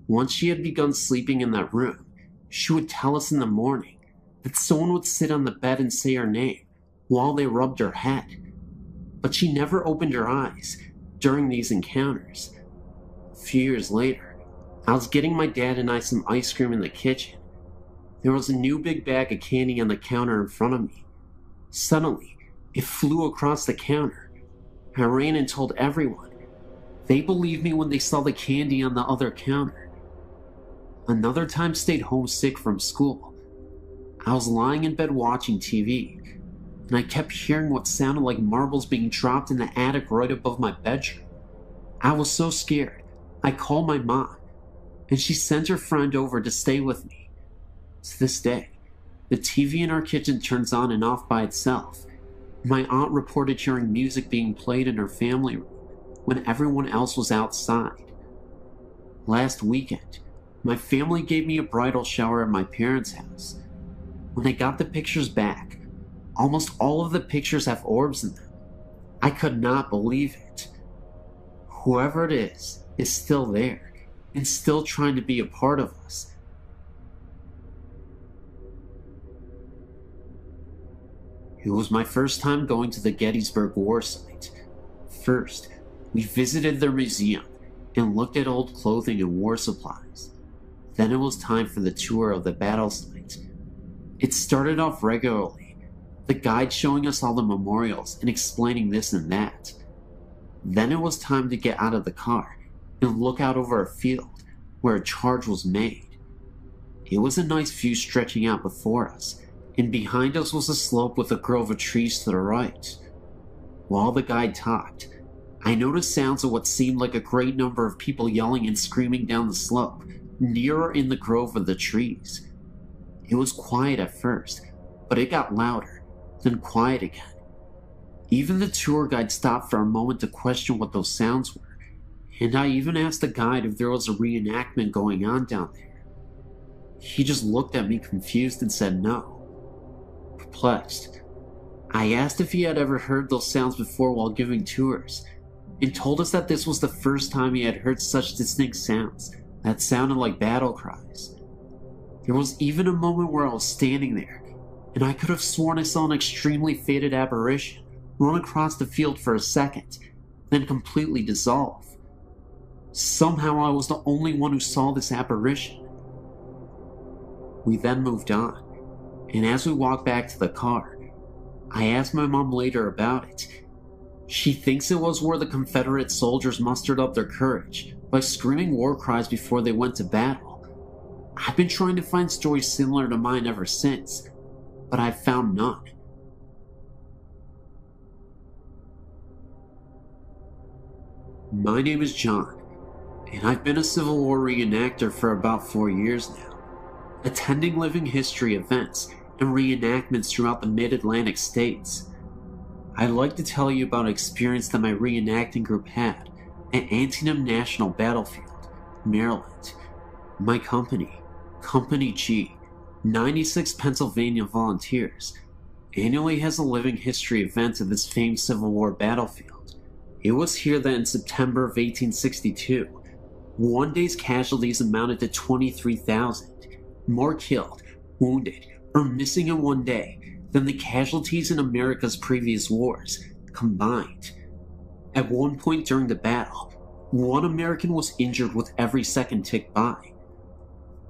Once she had begun sleeping in that room, she would tell us in the morning that someone would sit on the bed and say her name while they rubbed her head. But she never opened her eyes during these encounters. A few years later, I was getting my dad and I some ice cream in the kitchen. There was a new big bag of candy on the counter in front of me. Suddenly, it flew across the counter. I ran and told everyone. They believed me when they saw the candy on the other counter. Another time stayed homesick from school. I was lying in bed watching TV, and I kept hearing what sounded like marbles being dropped in the attic right above my bedroom. I was so scared, I called my mom, and she sent her friend over to stay with me. To this day, the TV in our kitchen turns on and off by itself. My aunt reported hearing music being played in her family room when everyone else was outside. Last weekend, my family gave me a bridal shower at my parents' house. When I got the pictures back, almost all of the pictures have orbs in them. I could not believe it. Whoever it is still there and still trying to be a part of us. It was my first time going to the Gettysburg War site. First, we visited their museum and looked at old clothing and war supplies. Then it was time for the tour of the battle site. It started off regularly, the guide showing us all the memorials and explaining this and that. Then it was time to get out of the car and look out over a field where a charge was made. It was a nice view stretching out before us, and behind us was a slope with a grove of trees to the right. While the guide talked, I noticed sounds of what seemed like a great number of people yelling and screaming down the slope, nearer in the grove of the trees. It was quiet at first, but it got louder, then quiet again. Even the tour guide stopped for a moment to question what those sounds were, and I even asked the guide if there was a reenactment going on down there. He just looked at me confused and said no. Perplexed, I asked if he had ever heard those sounds before while giving tours, and told us that this was the first time he had heard such distinct sounds that sounded like battle cries. There was even a moment where I was standing there, and I could have sworn I saw an extremely faded apparition run across the field for a second, then completely dissolve. Somehow I was the only one who saw this apparition. We then moved on, and as we walked back to the car, I asked my mom later about it. She thinks it was where the Confederate soldiers mustered up their courage by screaming war cries before they went to battle. I've been trying to find stories similar to mine ever since, but I've found none. My name is John, and I've been a Civil War reenactor for about 4 years now, attending living history events and reenactments throughout the mid-Atlantic states. I'd like to tell you about an experience that my reenacting group had at Antietam National Battlefield, Maryland. My company, Company G, 96 Pennsylvania Volunteers, annually has a living history event of this famed Civil War battlefield. It was here that in September of 1862, one day's casualties amounted to 23,000, more killed, wounded, or missing in one day than the casualties in America's previous wars combined. At one point during the battle, one American was injured with every second ticked by.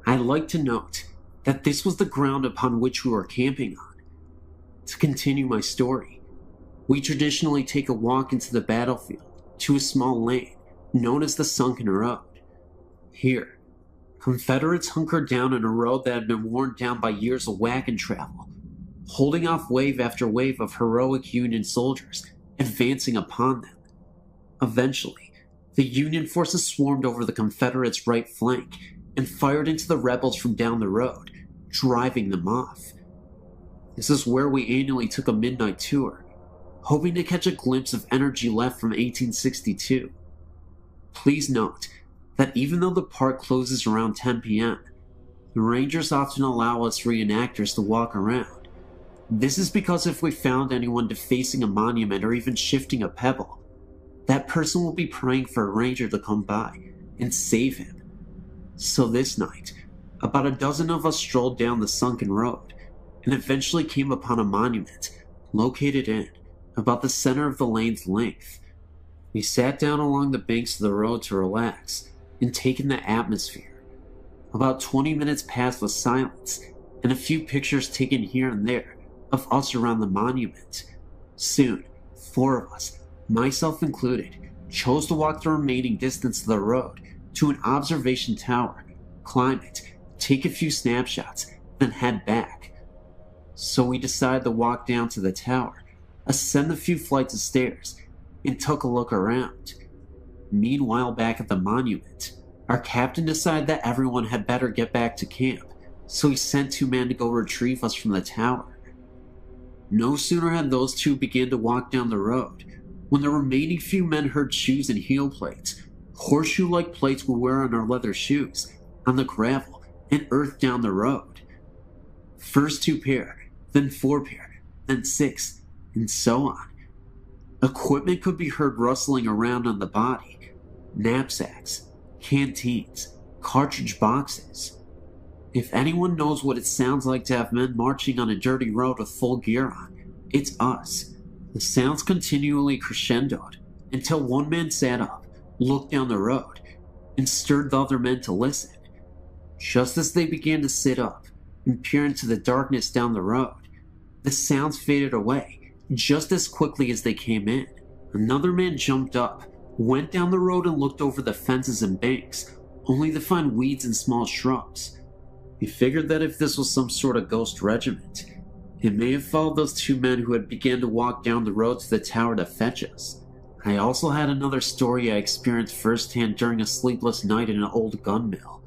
I'd like to note that this was the ground upon which we were camping on. To continue my story, we traditionally take a walk into the battlefield to a small lane known as the Sunken Road. Here, Confederates hunkered down in a road that had been worn down by years of wagon travel, holding off wave after wave of heroic Union soldiers advancing upon them. Eventually, the Union forces swarmed over the Confederates' right flank and fired into the rebels from down the road, driving them off. This is where we annually took a midnight tour, hoping to catch a glimpse of energy left from 1862. Please note that even though the park closes around 10 p.m., the rangers often allow us reenactors to walk around. This is because if we found anyone defacing a monument or even shifting a pebble, that person will be praying for a ranger to come by and save him. So this night, about a dozen of us strolled down the sunken road and eventually came upon a monument located in about the center of the lane's length. We sat down along the banks of the road to relax and take in the atmosphere. About 20 minutes passed with silence and a few pictures taken here and there of us around the monument. Soon, 4 of us, myself included, chose to walk the remaining distance of the road to an observation tower, climb it, take a few snapshots, then head back. So we decided to walk down to the tower, ascend a few flights of stairs, and took a look around. Meanwhile, back at the monument, our captain decided that everyone had better get back to camp, so he sent 2 men to go retrieve us from the tower. No sooner had those 2 began to walk down the road, when the remaining few men heard shoes and heel plates, horseshoe-like plates we wear on our leather shoes, on the gravel and earth down the road. First 2 pair, then 4 pair, then 6, and so on. Equipment could be heard rustling around on the body: knapsacks, canteens, cartridge boxes. If anyone knows what it sounds like to have men marching on a dirty road with full gear on, it's us. The sounds continually crescendoed until one man sat up, looked down the road, and stirred the other men to listen. Just as they began to sit up and peer into the darkness down the road, the sounds faded away just as quickly as they came in. Another man jumped up, went down the road and looked over the fences and banks, only to find weeds and small shrubs. He figured that if this was some sort of ghost regiment, it may have followed those 2 men who had begun to walk down the road to the tower to fetch us. I also had another story I experienced firsthand during a sleepless night in an old gun mill.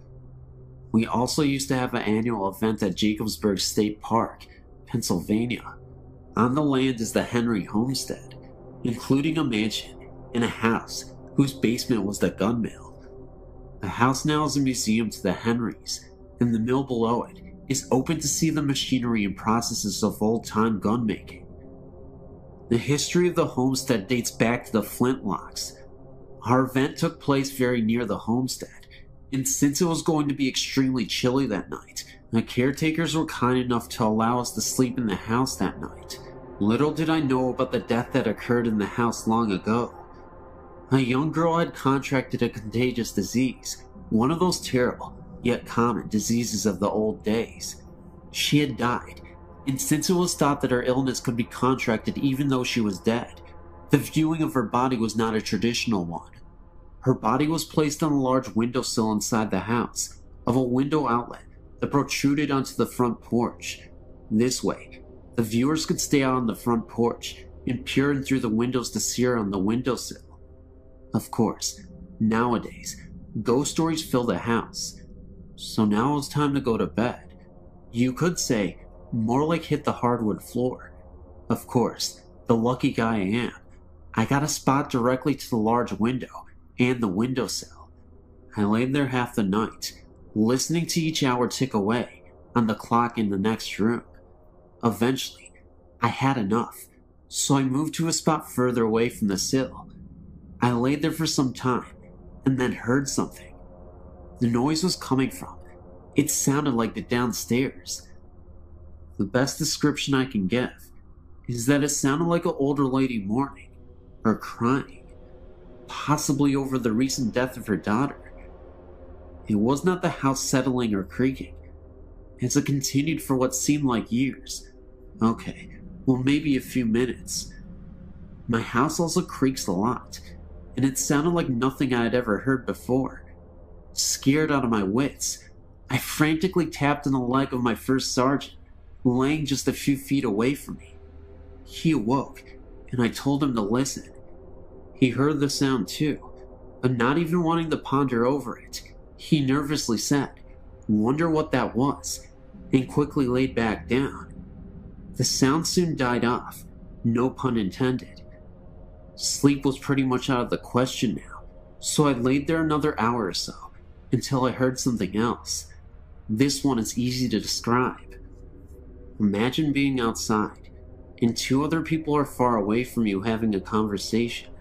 We also used to have an annual event at Jacobsburg State Park, Pennsylvania. On the land is the Henry homestead, including a mansion and a house whose basement was the gun mill. The house now is a museum to the Henrys, and the mill below it is open to see the machinery and processes of old-time gun making. The history of the homestead dates back to the Flintlocks. Our event took place very near the homestead, and since it was going to be extremely chilly that night, the caretakers were kind enough to allow us to sleep in the house that night. Little did I know about the death that occurred in the house long ago. A young girl had contracted a contagious disease, one of those terrible, yet common diseases of the old days. She had died, and since it was thought that her illness could be contracted even though she was dead, the viewing of her body was not a traditional one. Her body was placed on a large windowsill inside the house, of a window outlet that protruded onto the front porch. This way, the viewers could stay out on the front porch and peer in through the windows to see her on the windowsill. Of course, nowadays, ghost stories fill the house, so now it was time to go to bed. You could say, more like hit the hardwood floor. Of course, the lucky guy I am, I got a spot directly to the large window and the windowsill. I laid there half the night, listening to each hour tick away on the clock in the next room. Eventually, I had enough, so I moved to a spot further away from the sill. I laid there for some time, and then heard something. The noise was coming from, it sounded like the downstairs. The best description I can give is that it sounded like an older lady mourning, or crying, possibly over the recent death of her daughter. It was not the house settling or creaking, as it continued for what seemed like years. Okay, well, maybe a few minutes. My house also creaks a lot, and it sounded like nothing I had ever heard before. Scared out of my wits, I frantically tapped on the leg of my first sergeant, laying just a few feet away from me. He awoke, and I told him to listen. He heard the sound too, but not even wanting to ponder over it, he nervously said, "Wonder what that was," and quickly laid back down. The sound soon died off, no pun intended. Sleep was pretty much out of the question now, so I laid there another hour or so, until I heard something else. This one is easy to describe. Imagine being outside, and 2 other people are far away from you having a conversation.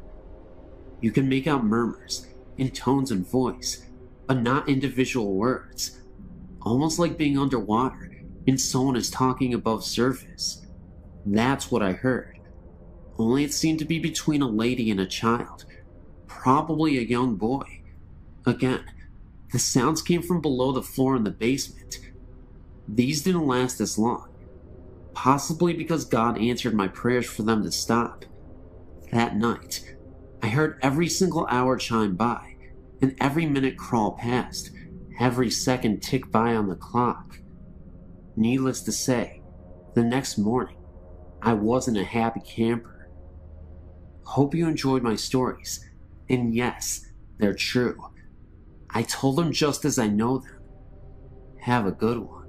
You can make out murmurs, in tones and voice, but not individual words. Almost like being underwater, and someone is talking above surface. That's what I heard. Only it seemed to be between a lady and a child, probably a young boy. Again, The sounds came from below the floor in the basement. These didn't last as long, possibly because God answered my prayers for them to stop. That night, I heard every single hour chime by, and every minute crawl past, every second tick by on the clock. Needless to say, the next morning, I wasn't a happy camper. Hope you enjoyed my stories, and yes, they're true. I told them just as I know them. Have a good one.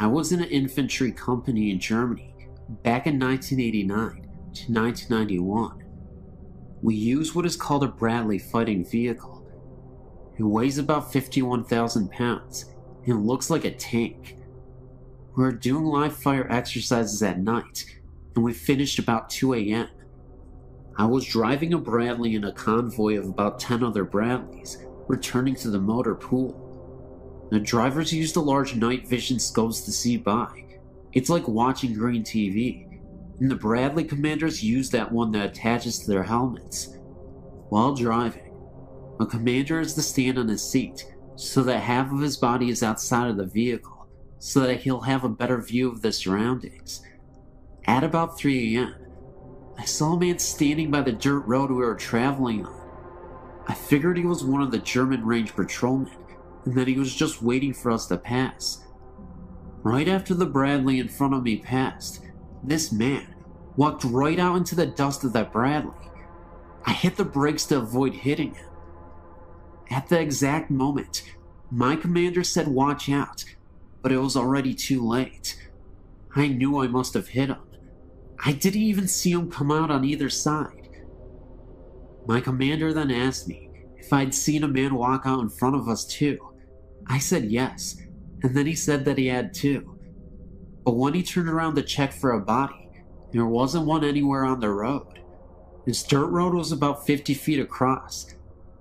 I was in an infantry company in Germany back in 1989 to 1991. We used what is called a Bradley fighting vehicle. It weighs about 51,000 pounds and looks like a tank. We were doing live fire exercises at night, and we finished about 2 a.m. I was driving a Bradley in a convoy of about 10 other Bradleys, returning to the motor pool. The drivers used a large night vision scopes to see by. It's like watching green TV, and the Bradley commanders use that one that attaches to their helmets. While driving, a commander is to stand on his seat so that half of his body is outside of the vehicle, so that he'll have a better view of the surroundings. At about 3 a.m., I saw a man standing by the dirt road we were traveling on. I figured he was one of the German range patrolmen, and that he was just waiting for us to pass. Right after the Bradley in front of me passed, this man walked right out into the dust of that Bradley. I hit the brakes to avoid hitting him. At the exact moment, my commander said watch out, but it was already too late. I knew I must have hit him. I didn't even see him come out on either side. My commander then asked me if I'd seen a man walk out in front of us too. I said yes, and then he said that he had too. But when he turned around to check for a body, there wasn't one anywhere on the road. This dirt road was about 50 feet across,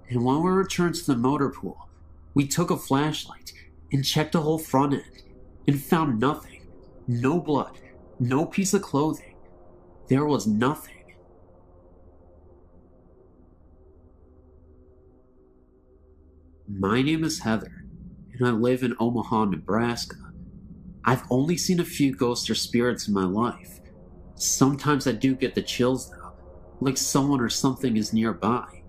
and when we returned to the motor pool, we took a flashlight and checked the whole front end, and found nothing. No blood, no piece of clothing. There was nothing. My name is Heather, and I live in Omaha, Nebraska. I've only seen a few ghosts or spirits in my life. Sometimes I do get the chills though, like someone or something is nearby.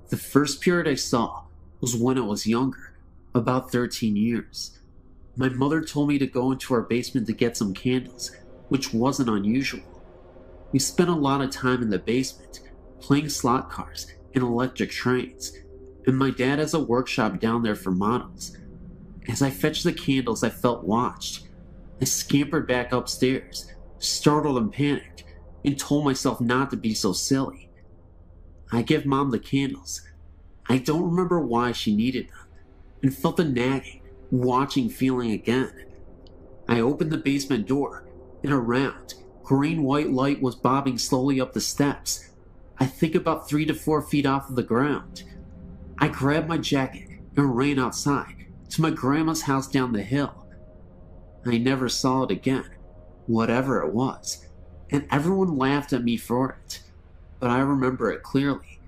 The first spirit I saw was when I was younger, about 13 years. My mother told me to go into our basement to get some candles, which wasn't unusual. We spent a lot of time in the basement, playing slot cars and electric trains, and my dad has a workshop down there for models. As I fetched the candles, I felt watched. I scampered back upstairs, startled and panicked, and told myself not to be so silly. I gave Mom the candles. I don't remember why she needed them, and felt the nagging, watching feeling again. I opened the basement door, and a round, green-white light was bobbing slowly up the steps, I think about 3 to 4 feet off of the ground. I grabbed my jacket and ran outside to my grandma's house down the hill. I never saw it again, whatever it was, and everyone laughed at me for it, but I remember it clearly.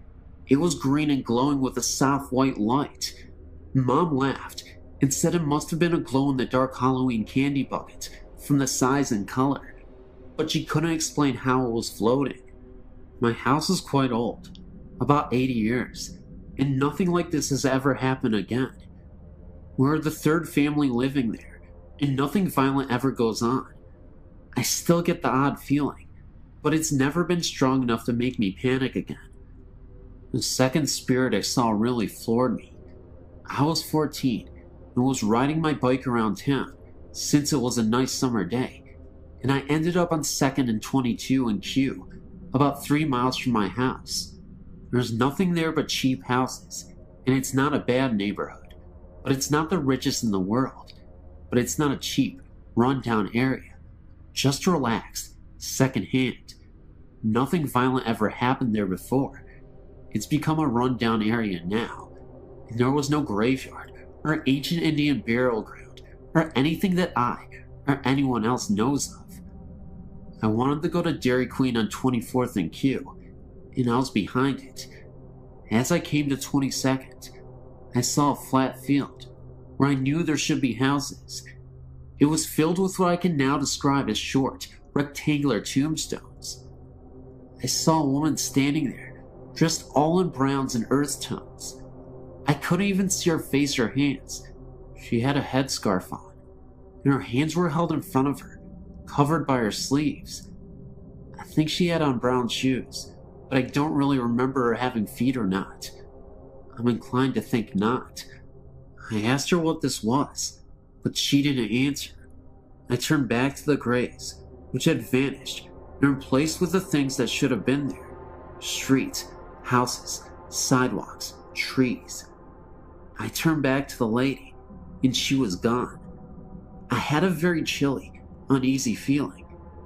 It was green and glowing with a soft white light. Mom laughed and said it must have been a glow-in-the-dark Halloween candy bucket from the size and color, but she couldn't explain how it was floating. My house is quite old, about 80 years, and nothing like this has ever happened again. We're the third family living there, and nothing violent ever goes on. I still get the odd feeling, but it's never been strong enough to make me panic again. The second spirit I saw really floored me. I was 14 and was riding my bike around town since it was a nice summer day, and I ended up on 2nd and 22 in Q, about 3 miles from my house. There's nothing there but cheap houses, and it's not a bad neighborhood, but it's not the richest in the world. But it's not a cheap, run-down area. Just relaxed, second-hand. Nothing violent ever happened there before. It's become a run-down area now, and there was no graveyard or ancient Indian burial ground or anything that I or anyone else knows of. I wanted to go to Dairy Queen on 24th and Q, and I was behind it. As I came to 22nd, I saw a flat field where I knew there should be houses. It was filled with what I can now describe as short, rectangular tombstones. I saw a woman standing there, dressed all in browns and earth tones. I couldn't even see her face or hands. She had a headscarf on, and her hands were held in front of her, covered by her sleeves. I think she had on brown shoes, but I don't really remember her having feet or not. I'm inclined to think not. I asked her what this was, but she didn't answer. I turned back to the graves, which had vanished and replaced with the things that should have been there. Streets, houses, sidewalks, trees. I turned back to the lady, and she was gone. I had a very chilly, uneasy feeling,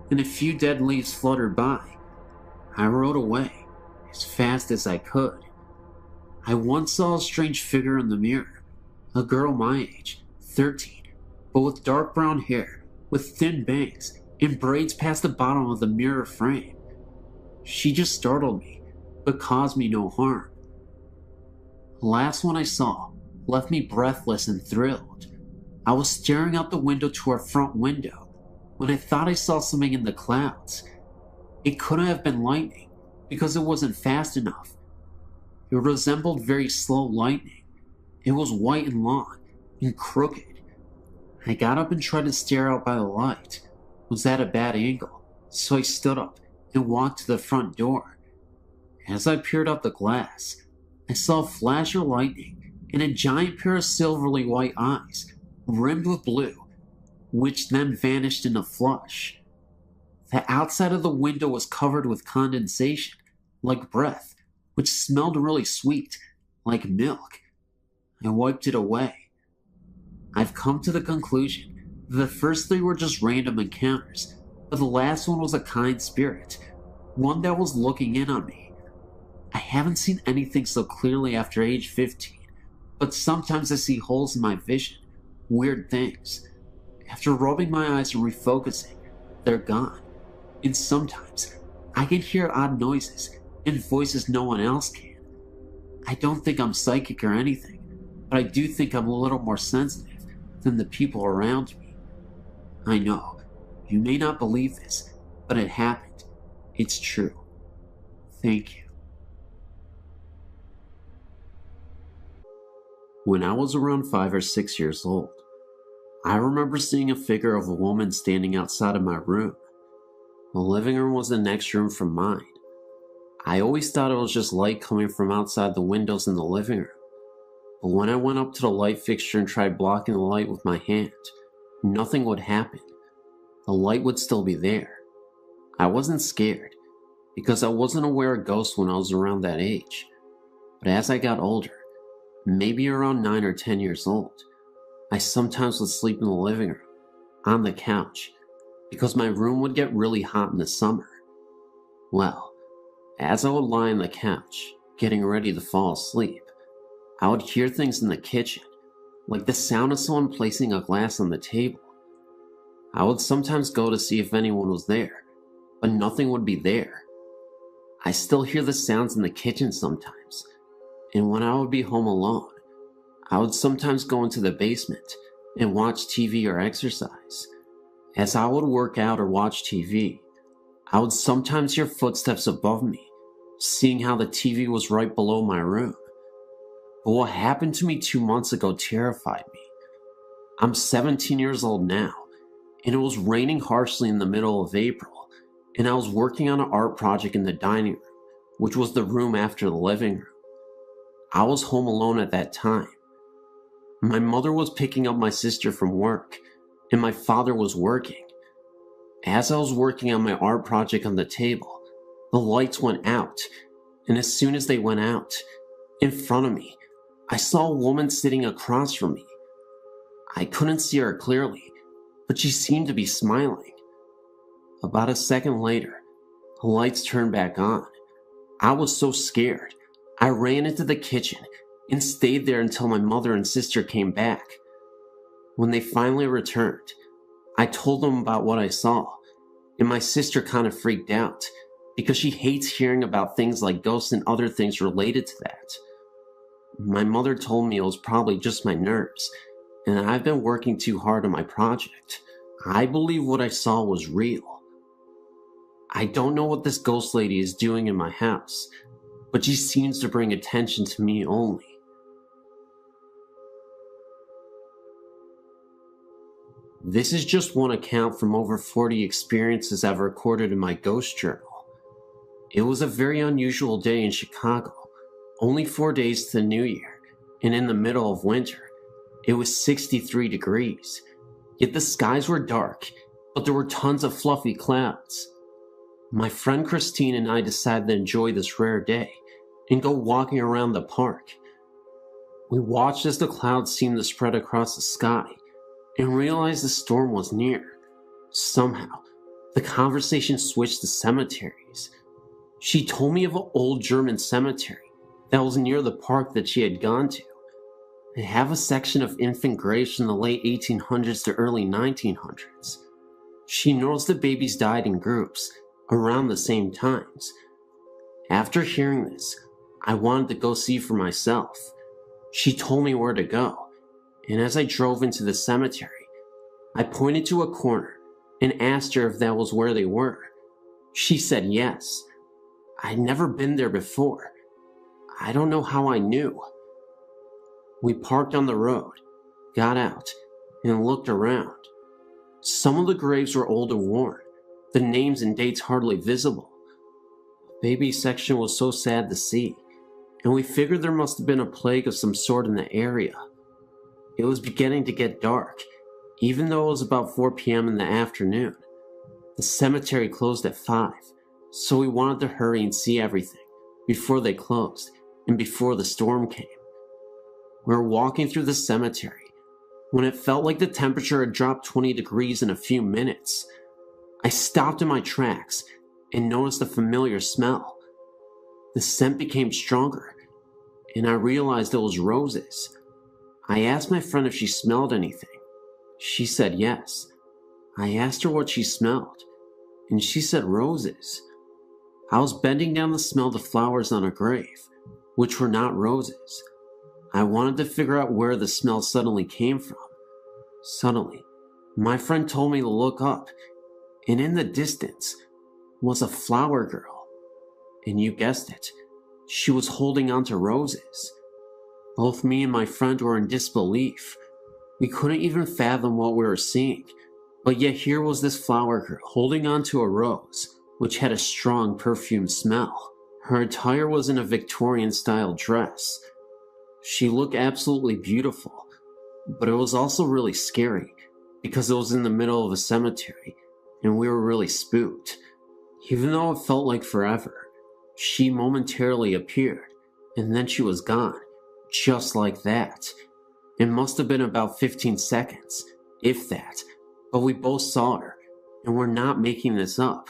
and a few dead leaves fluttered by. I rode away as fast as I could. I once saw a strange figure in the mirror, a girl my age, 13, but with dark brown hair, with thin bangs and braids past the bottom of the mirror frame. She just startled me, but caused me no harm. The last one I saw left me breathless and thrilled. I was staring out the window to our front window when I thought I saw something in the clouds. It couldn't have been lightning because it wasn't fast enough. It resembled very slow lightning. It was white and long and crooked. I got up and tried to stare out by the light. It was at a bad angle, so I stood up and walked to the front door. As I peered out the glass, I saw a flash of lightning and a giant pair of silvery white eyes, rimmed with blue, which then vanished in a flush. The outside of the window was covered with condensation, like breath, which smelled really sweet, like milk. I wiped it away. I've come to the conclusion that the first three were just random encounters, but the last one was a kind spirit, one that was looking in on me. I haven't seen anything so clearly after age 15, but sometimes I see holes in my vision, weird things. After rubbing my eyes and refocusing, they're gone. And sometimes I can hear odd noises and voices no one else can. I don't think I'm psychic or anything, but I do think I'm a little more sensitive than the people around me. I know, you may not believe this, but it happened. It's true. Thank you. When I was around 5 or 6 years old, I remember seeing a figure of a woman standing outside of my room. The living room was the next room from mine. I always thought it was just light coming from outside the windows in the living room. But when I went up to the light fixture and tried blocking the light with my hand, nothing would happen. The light would still be there. I wasn't scared, because I wasn't aware of ghosts when I was around that age. But as I got older, maybe around 9 or 10 years old, I sometimes would sleep in the living room, on the couch, because my room would get really hot in the summer. Well, as I would lie on the couch, getting ready to fall asleep, I would hear things in the kitchen, like the sound of someone placing a glass on the table. I would sometimes go to see if anyone was there, but nothing would be there. I still hear the sounds in the kitchen sometimes, and when I would be home alone, I would sometimes go into the basement and watch TV or exercise. As I would work out or watch TV, I would sometimes hear footsteps above me, seeing how the TV was right below my room. But what happened to me 2 months ago terrified me. I'm 17 years old now, and it was raining harshly in the middle of April, and I was working on an art project in the dining room, which was the room after the living room. I was home alone at that time. My mother was picking up my sister from work, and my father was working. As I was working on my art project on the table, the lights went out, and as soon as they went out, in front of me, I saw a woman sitting across from me. I couldn't see her clearly, but she seemed to be smiling. About a second later, the lights turned back on. I was so scared, I ran into the kitchen and stayed there until my mother and sister came back. When they finally returned, I told them about what I saw, and my sister kind of freaked out, because she hates hearing about things like ghosts and other things related to that. My mother told me it was probably just my nerves, and I've been working too hard on my project. I believe what I saw was real. I don't know what this ghost lady is doing in my house, but she seems to bring attention to me only. This is just one account from over 40 experiences I've recorded in my ghost journal. It was a very unusual day in Chicago, only 4 days to the new year, and in the middle of winter. It was 63 degrees, yet the skies were dark, but there were tons of fluffy clouds. My friend Christine and I decided to enjoy this rare day and go walking around the park. We watched as the clouds seemed to spread across the sky and realized the storm was near. Somehow, the conversation switched to cemeteries. She told me of an old German cemetery that was near the park that she had gone to. They have a section of infant graves from the late 1800s to early 1900s. She knows the babies died in groups around the same times. After hearing this, I wanted to go see for myself. She told me where to go, and as I drove into the cemetery, I pointed to a corner and asked her if that was where they were. She said yes. I'd never been there before. I don't know how I knew. We parked on the road, got out, and looked around. Some of the graves were old and worn, the names and dates hardly visible. The baby section was so sad to see, and we figured there must have been a plague of some sort in the area. It was beginning to get dark, even though it was about 4 p.m. in the afternoon. The cemetery closed at 5, so we wanted to hurry and see everything before they closed and before the storm came. We were walking through the cemetery when it felt like the temperature had dropped 20 degrees in a few minutes. I stopped in my tracks and noticed a familiar smell. The scent became stronger, and I realized it was roses. I asked my friend if she smelled anything. She said yes. I asked her what she smelled, and she said roses. I was bending down to smell the flowers on a grave, which were not roses. I wanted to figure out where the smell suddenly came from. Suddenly, my friend told me to look up, and in the distance was a flower girl. And you guessed it, she was holding onto roses. Both me and my friend were in disbelief. We couldn't even fathom what we were seeing, but yet here was this flower girl holding onto a rose, which had a strong perfume smell. Her attire was in a Victorian-style dress. She looked absolutely beautiful, but it was also really scary because it was in the middle of a cemetery and we were really spooked. Even though it felt like forever, she momentarily appeared and then she was gone, just like that. It must have been about 15 seconds, if that, but we both saw her, and we're not making this up.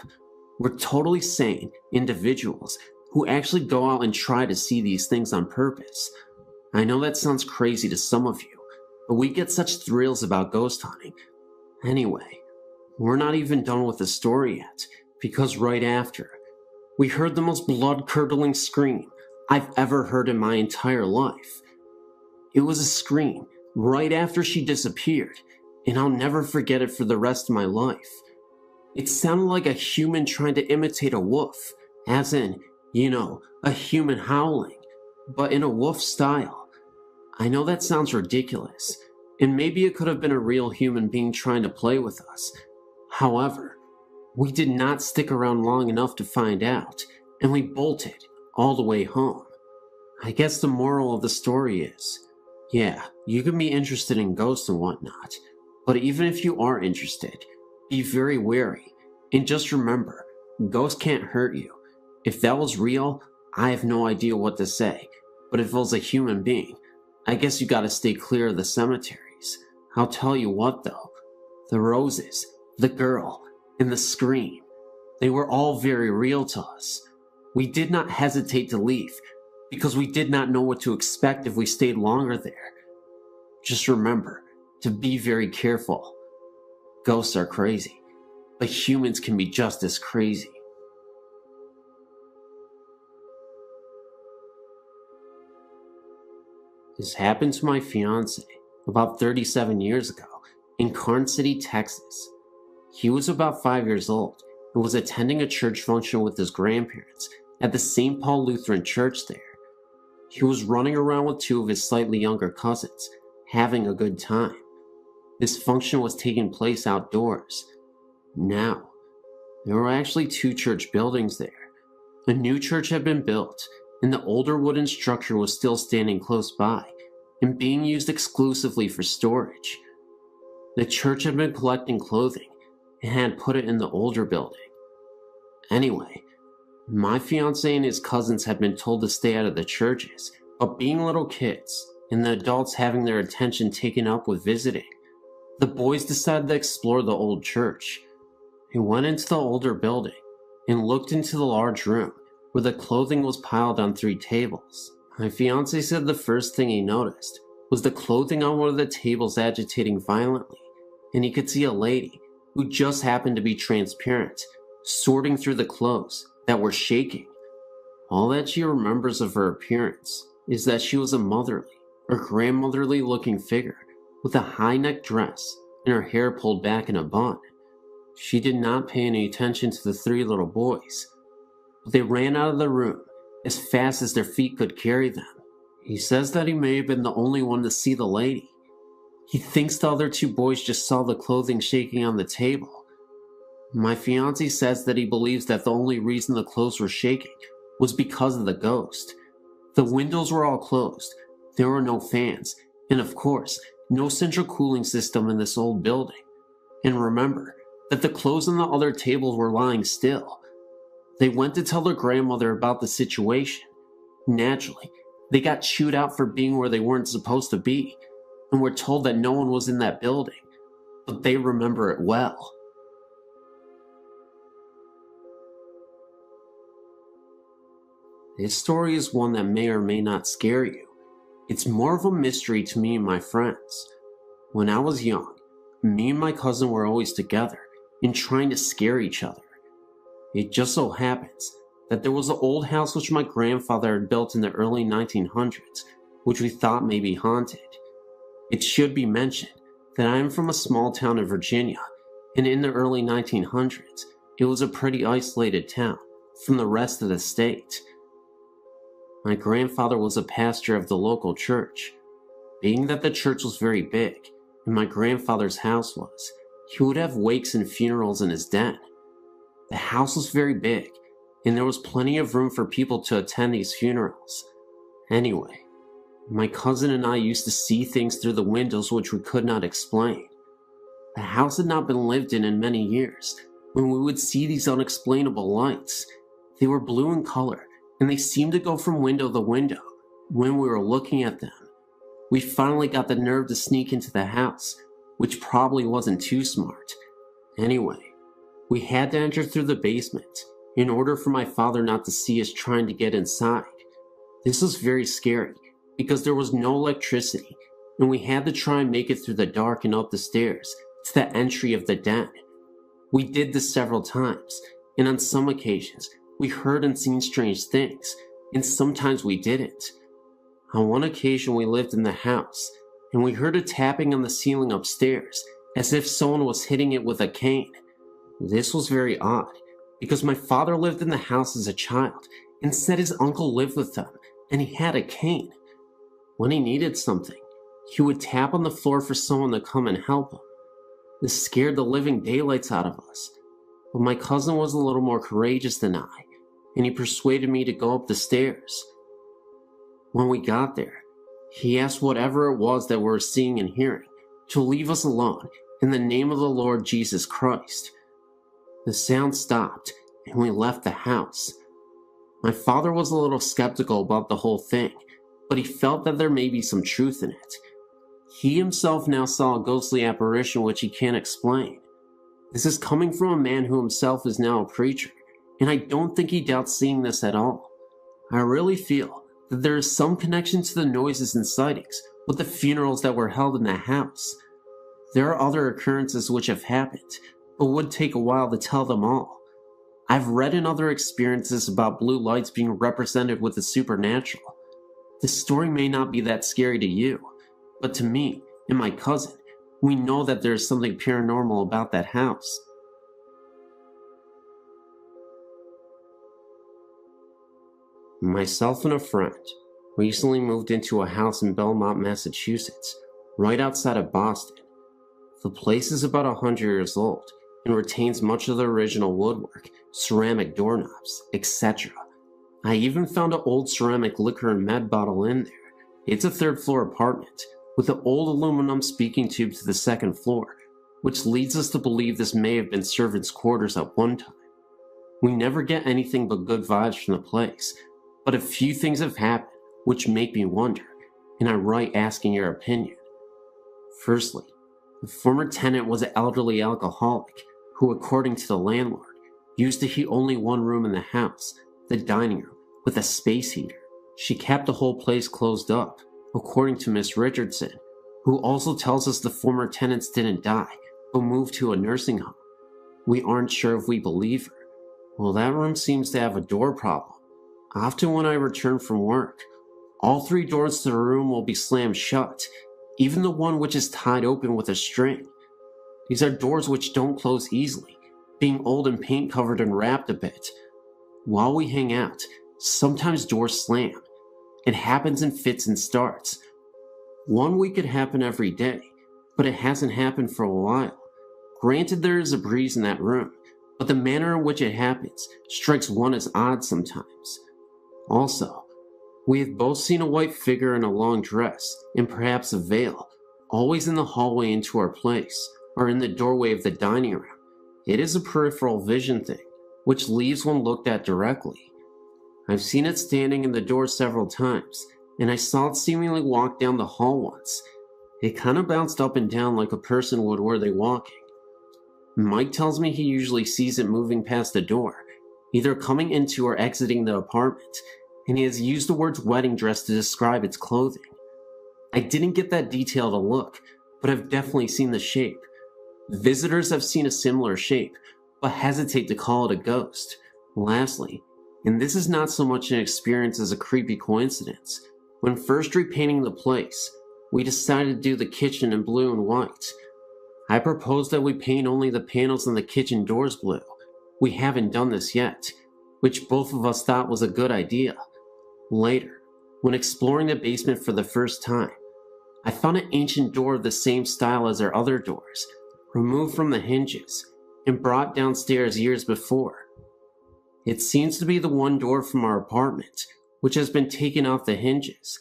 We're totally sane individuals who actually go out and try to see these things on purpose. I know that sounds crazy to some of you, but we get such thrills about ghost hunting. Anyway, we're not even done with the story yet, because right after, we heard the most blood-curdling scream I've ever heard in my entire life. It was a scream right after she disappeared, and I'll never forget it for the rest of my life. It sounded like a human trying to imitate a wolf, as in, a human howling, but in a wolf style. I know that sounds ridiculous, and maybe it could have been a real human being trying to play with us. However, we did not stick around long enough to find out, and we bolted all the way home. I guess the moral of the story is, yeah, you can be interested in ghosts and whatnot, but even if you are interested, be very wary, and just remember, ghosts can't hurt you. If that was real, I have no idea what to say, but if it was a human being, I guess you gotta stay clear of the cemeteries. I'll tell you what though, the roses, the girl, and the scream, they were all very real to us. We did not hesitate to leave, because we did not know what to expect if we stayed longer there. Just remember to be very careful. Ghosts are crazy, but humans can be just as crazy. This happened to my fiance about 37 years ago in Karn City, Texas. He was about 5 years old and was attending a church function with his grandparents at the St. Paul Lutheran Church there. He was running around with two of his slightly younger cousins, having a good time. This function was taking place outdoors. Now, there were actually two church buildings there. A new church had been built, and the older wooden structure was still standing close by and being used exclusively for storage. The church had been collecting clothing and had put it in the older building. Anyway, my fiance and his cousins had been told to stay out of the churches, but being little kids and the adults having their attention taken up with visiting, the boys decided to explore the old church. They went into the older building and looked into the large room where the clothing was piled on 3 tables. My fiance said the first thing he noticed was the clothing on one of the tables agitating violently, and he could see a lady who just happened to be transparent, sorting through the clothes that were shaking. All that she remembers of her appearance is that she was a motherly or grandmotherly looking figure with a high-necked dress and her hair pulled back in a bun. She did not pay any attention to the 3 little boys, but they ran out of the room as fast as their feet could carry them. He says that he may have been the only one to see the lady. He thinks the other 2 boys just saw the clothing shaking on the table. My fiance says that he believes that the only reason the clothes were shaking was because of the ghost. The windows were all closed, there were no fans, and of course, no central cooling system in this old building. And remember that the clothes on the other tables were lying still. They went to tell their grandmother about the situation. Naturally, they got chewed out for being where they weren't supposed to be, and were told that no one was in that building, but they remember it well. This story is one that may or may not scare you. It's more of a mystery to me and my friends. When I was young, me and my cousin were always together and trying to scare each other. It just so happens that there was an old house which my grandfather had built in the early 1900s, which we thought may be haunted. It should be mentioned that I am from a small town in Virginia, and in the early 1900s, it was a pretty isolated town from the rest of the state. My grandfather was a pastor of the local church. Being that the church was very big, and my grandfather's house was, he would have wakes and funerals in his den. The house was very big, and there was plenty of room for people to attend these funerals. Anyway, my cousin and I used to see things through the windows which we could not explain. The house had not been lived in many years when we would see these unexplainable lights. They were blue in color, and they seemed to go from window to window when we were looking at them. We finally got the nerve to sneak into the house, which probably wasn't too smart. Anyway, we had to enter through the basement in order for my father not to see us trying to get inside. This was very scary because there was no electricity, and we had to try and make it through the dark and up the stairs to the entry of the den. We did this several times, and on some occasions, we heard and seen strange things, and sometimes we didn't. On one occasion, we lived in the house, and we heard a tapping on the ceiling upstairs, as if someone was hitting it with a cane. This was very odd, because my father lived in the house as a child, and said his uncle lived with them, and he had a cane. When he needed something, he would tap on the floor for someone to come and help him. This scared the living daylights out of us, but my cousin was a little more courageous than I, and he persuaded me to go up the stairs. When we got there, he asked whatever it was that we were seeing and hearing to leave us alone in the name of the Lord Jesus Christ. The sound stopped, and we left the house. My father was a little skeptical about the whole thing, but he felt that there may be some truth in it. He himself now saw a ghostly apparition which he can't explain. This is coming from a man who himself is now a preacher, and I don't think he doubts seeing this at all. I really feel that there is some connection to the noises and sightings with the funerals that were held in that house. There are other occurrences which have happened, but would take a while to tell them all. I've read in other experiences about blue lights being represented with the supernatural. This story may not be that scary to you, but to me and my cousin, we know that there is something paranormal about that house. Myself and a friend recently moved into a house in Belmont, Massachusetts, right outside of Boston. The place is about 100 years old and retains much of the original woodwork, ceramic doorknobs, etc. I even found an old ceramic liquor and med bottle in there. It's a third-floor apartment with an old aluminum speaking tube to the second floor, which leads us to believe this may have been servants' quarters at one time. We never get anything but good vibes from the place, but a few things have happened which make me wonder, and I write asking your opinion. Firstly, the former tenant was an elderly alcoholic who, according to the landlord, used to heat only one room in the house, the dining room, with a space heater. She kept the whole place closed up, according to Miss Richardson, who also tells us the former tenants didn't die, but moved to a nursing home. We aren't sure if we believe her. Well, that room seems to have a door problem. Often when I return from work, all 3 doors to the room will be slammed shut, even the one which is tied open with a string. These are doors which don't close easily, being old and paint covered and wrapped a bit. While we hang out, sometimes doors slam. It happens in fits and starts. One week it happened every day, but it hasn't happened for a while. Granted, there is a breeze in that room, but the manner in which it happens strikes one as odd sometimes. Also, we have both seen a white figure in a long dress, and perhaps a veil, always in the hallway into our place, or in the doorway of the dining room. It is a peripheral vision thing, which leaves one looked at directly. I've seen it standing in the door several times, and I saw it seemingly walk down the hall once. It kind of bounced up and down like a person would were they walking. Mike tells me he usually sees it moving past the door, either coming into or exiting the apartment, and he has used the words wedding dress to describe its clothing. I didn't get that detailed a look, but I've definitely seen the shape. Visitors have seen a similar shape, but hesitate to call it a ghost. Lastly, and this is not so much an experience as a creepy coincidence, when first repainting the place, we decided to do the kitchen in blue and white. I proposed that we paint only the panels on the kitchen doors blue. We haven't done this yet, which both of us thought was a good idea. Later, when exploring the basement for the first time, I found an ancient door of the same style as our other doors, removed from the hinges, and brought downstairs years before. It seems to be the one door from our apartment, which has been taken off the hinges,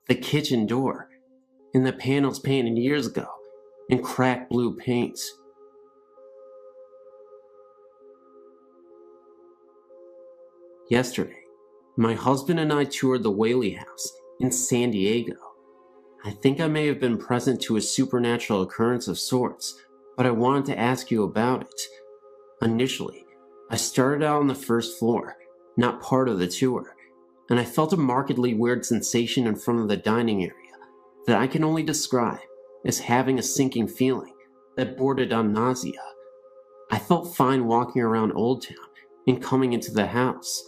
the kitchen door, and the panels painted years ago, in cracked blue paint. Yesterday, my husband and I toured the Whaley House in San Diego. I think I may have been present to a supernatural occurrence of sorts, but I wanted to ask you about it. Initially, I started out on the first floor, not part of the tour, and I felt a markedly weird sensation in front of the dining area that I can only describe as having a sinking feeling that bordered on nausea. I felt fine walking around Old Town and coming into the house.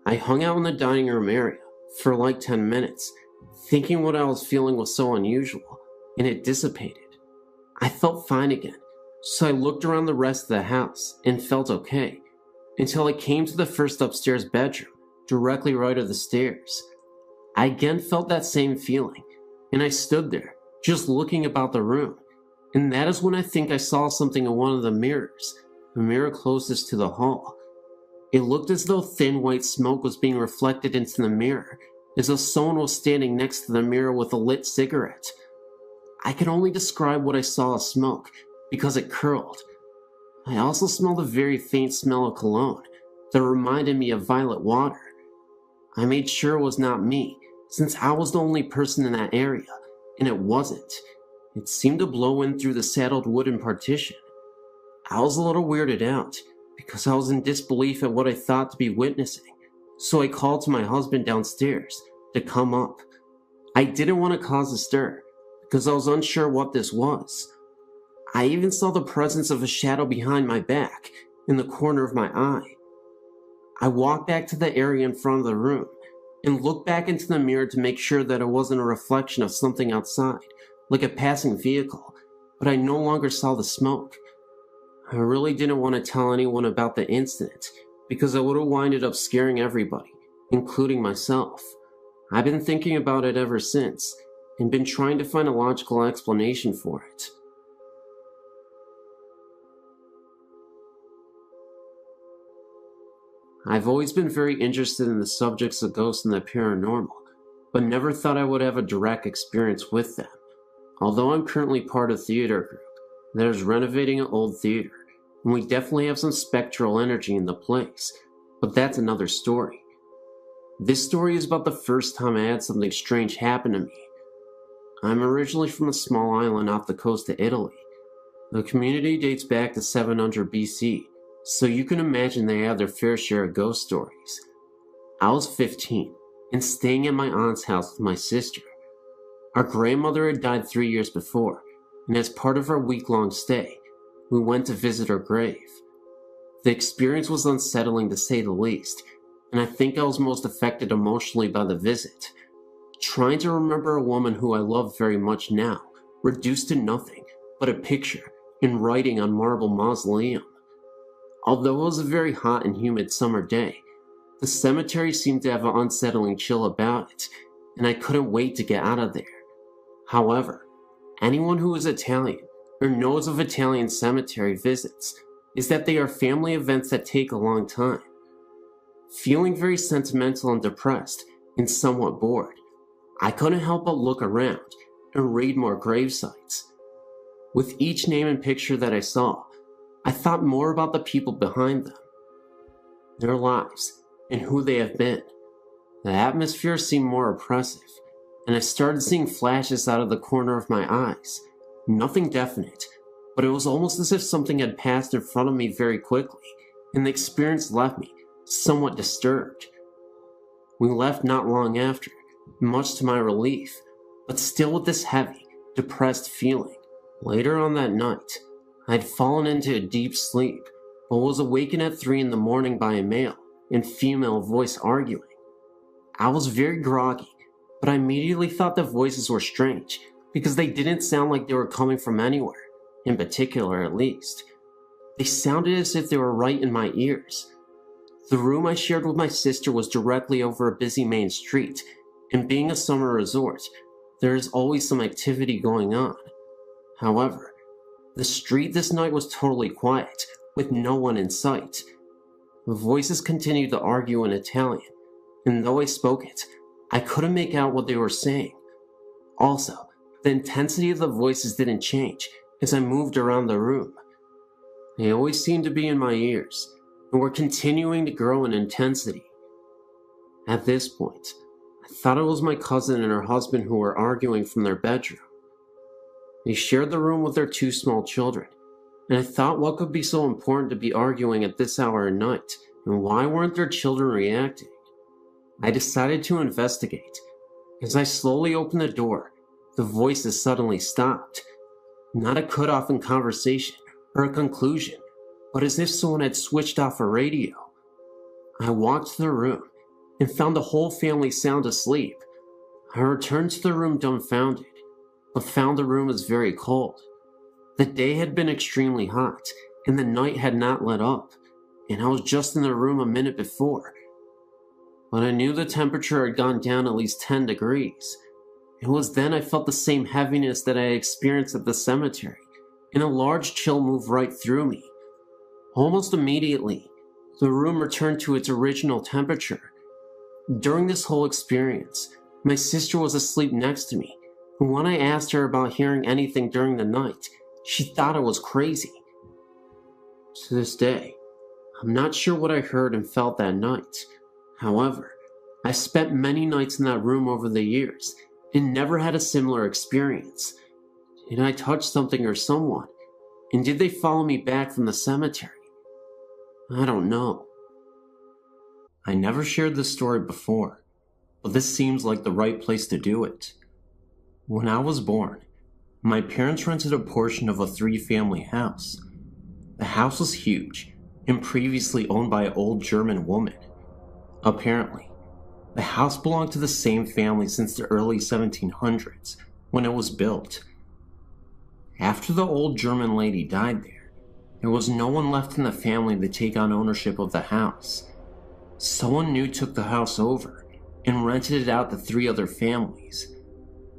I hung out in the dining room area for like 10 minutes, thinking what I was feeling was so unusual, and it dissipated. I felt fine again, so I looked around the rest of the house and felt okay, until I came to the first upstairs bedroom, directly right of the stairs. I again felt that same feeling, and I stood there, just looking about the room, and that is when I think I saw something in one of the mirrors, the mirror closest to the hall. It looked as though thin white smoke was being reflected into the mirror, as though someone was standing next to the mirror with a lit cigarette. I could only describe what I saw as smoke, because it curled. I also smelled a very faint smell of cologne that reminded me of violet water. I made sure it was not me, since I was the only person in that area, and it wasn't. It seemed to blow in through the saddled wooden partition. I was a little weirded out, because I was in disbelief at what I thought to be witnessing, so I called to my husband downstairs to come up. I didn't want to cause a stir, because I was unsure what this was. I even saw the presence of a shadow behind my back, in the corner of my eye. I walked back to the area in front of the room, and looked back into the mirror to make sure that it wasn't a reflection of something outside, like a passing vehicle, but I no longer saw the smoke. I really didn't want to tell anyone about the incident, because I would have winded up scaring everybody, including myself. I've been thinking about it ever since, and been trying to find a logical explanation for it. I've always been very interested in the subjects of ghosts and the paranormal, but never thought I would have a direct experience with them. Although I'm currently part of a theater group that is renovating an old theater, and we definitely have some spectral energy in the place, but that's another story. This story is about the first time I had something strange happen to me. I'm originally from a small island off the coast of Italy. The community dates back to 700 BC, so you can imagine they have their fair share of ghost stories. I was 15 and staying at my aunt's house with my sister. Our grandmother had died 3 years before, and as part of our week-long stay, we went to visit her grave. The experience was unsettling to say the least, and I think I was most affected emotionally by the visit. Trying to remember a woman who I love very much now, reduced to nothing but a picture in writing on marble mausoleum. Although it was a very hot and humid summer day, the cemetery seemed to have an unsettling chill about it, and I couldn't wait to get out of there. However, anyone who is Italian or knows of Italian cemetery visits is that they are family events that take a long time. Feeling very sentimental and depressed and somewhat bored, I couldn't help but look around and read more grave sites. With each name and picture that I saw, I thought more about the people behind them, their lives, and who they have been. The atmosphere seemed more oppressive, and I started seeing flashes out of the corner of my eyes. Nothing definite, but it was almost as if something had passed in front of me very quickly, and the experience left me somewhat disturbed. We left not long after, much to my relief, but still with this heavy, depressed feeling. Later on that night, I had fallen into a deep sleep, but was awakened at 3 in the morning by a male and female voice arguing. I was very groggy, but I immediately thought the voices were strange, because they didn't sound like they were coming from anywhere, in particular at least. They sounded as if they were right in my ears. The room I shared with my sister was directly over a busy main street, and being a summer resort, there is always some activity going on. However, the street this night was totally quiet, with no one in sight. The voices continued to argue in Italian, and though I spoke it, I couldn't make out what they were saying. Also, the intensity of the voices didn't change as I moved around the room. They always seemed to be in my ears, and were continuing to grow in intensity. At this point, I thought it was my cousin and her husband who were arguing from their bedroom. They shared the room with their 2 small children, and I thought what could be so important to be arguing at this hour of night, and why weren't their children reacting? I decided to investigate. As I slowly opened the door, the voices suddenly stopped. Not a cutoff in conversation or a conclusion, but as if someone had switched off a radio. I walked to the room and found the whole family sound asleep. I returned to the room dumbfounded, but found the room was very cold. The day had been extremely hot, and the night had not let up, and I was just in the room a minute before. But I knew the temperature had gone down at least 10 degrees. It was then I felt the same heaviness that I had experienced at the cemetery, and a large chill moved right through me. Almost immediately, the room returned to its original temperature. During this whole experience, my sister was asleep next to me, and when I asked her about hearing anything during the night, she thought I was crazy. To this day, I'm not sure what I heard and felt that night. However, I spent many nights in that room over the years, and never had a similar experience. Did I touch something or someone? And did they follow me back from the cemetery? I don't know. I never shared this story before, but this seems like the right place to do it. When I was born, my parents rented a portion of a 3-family house. The house was huge and previously owned by an old German woman. Apparently, The house belonged to the same family since the early 1700s, when it was built. After the old German lady died there was no one left in the family to take on ownership of the house. Someone new took the house over and rented it out to 3 other families.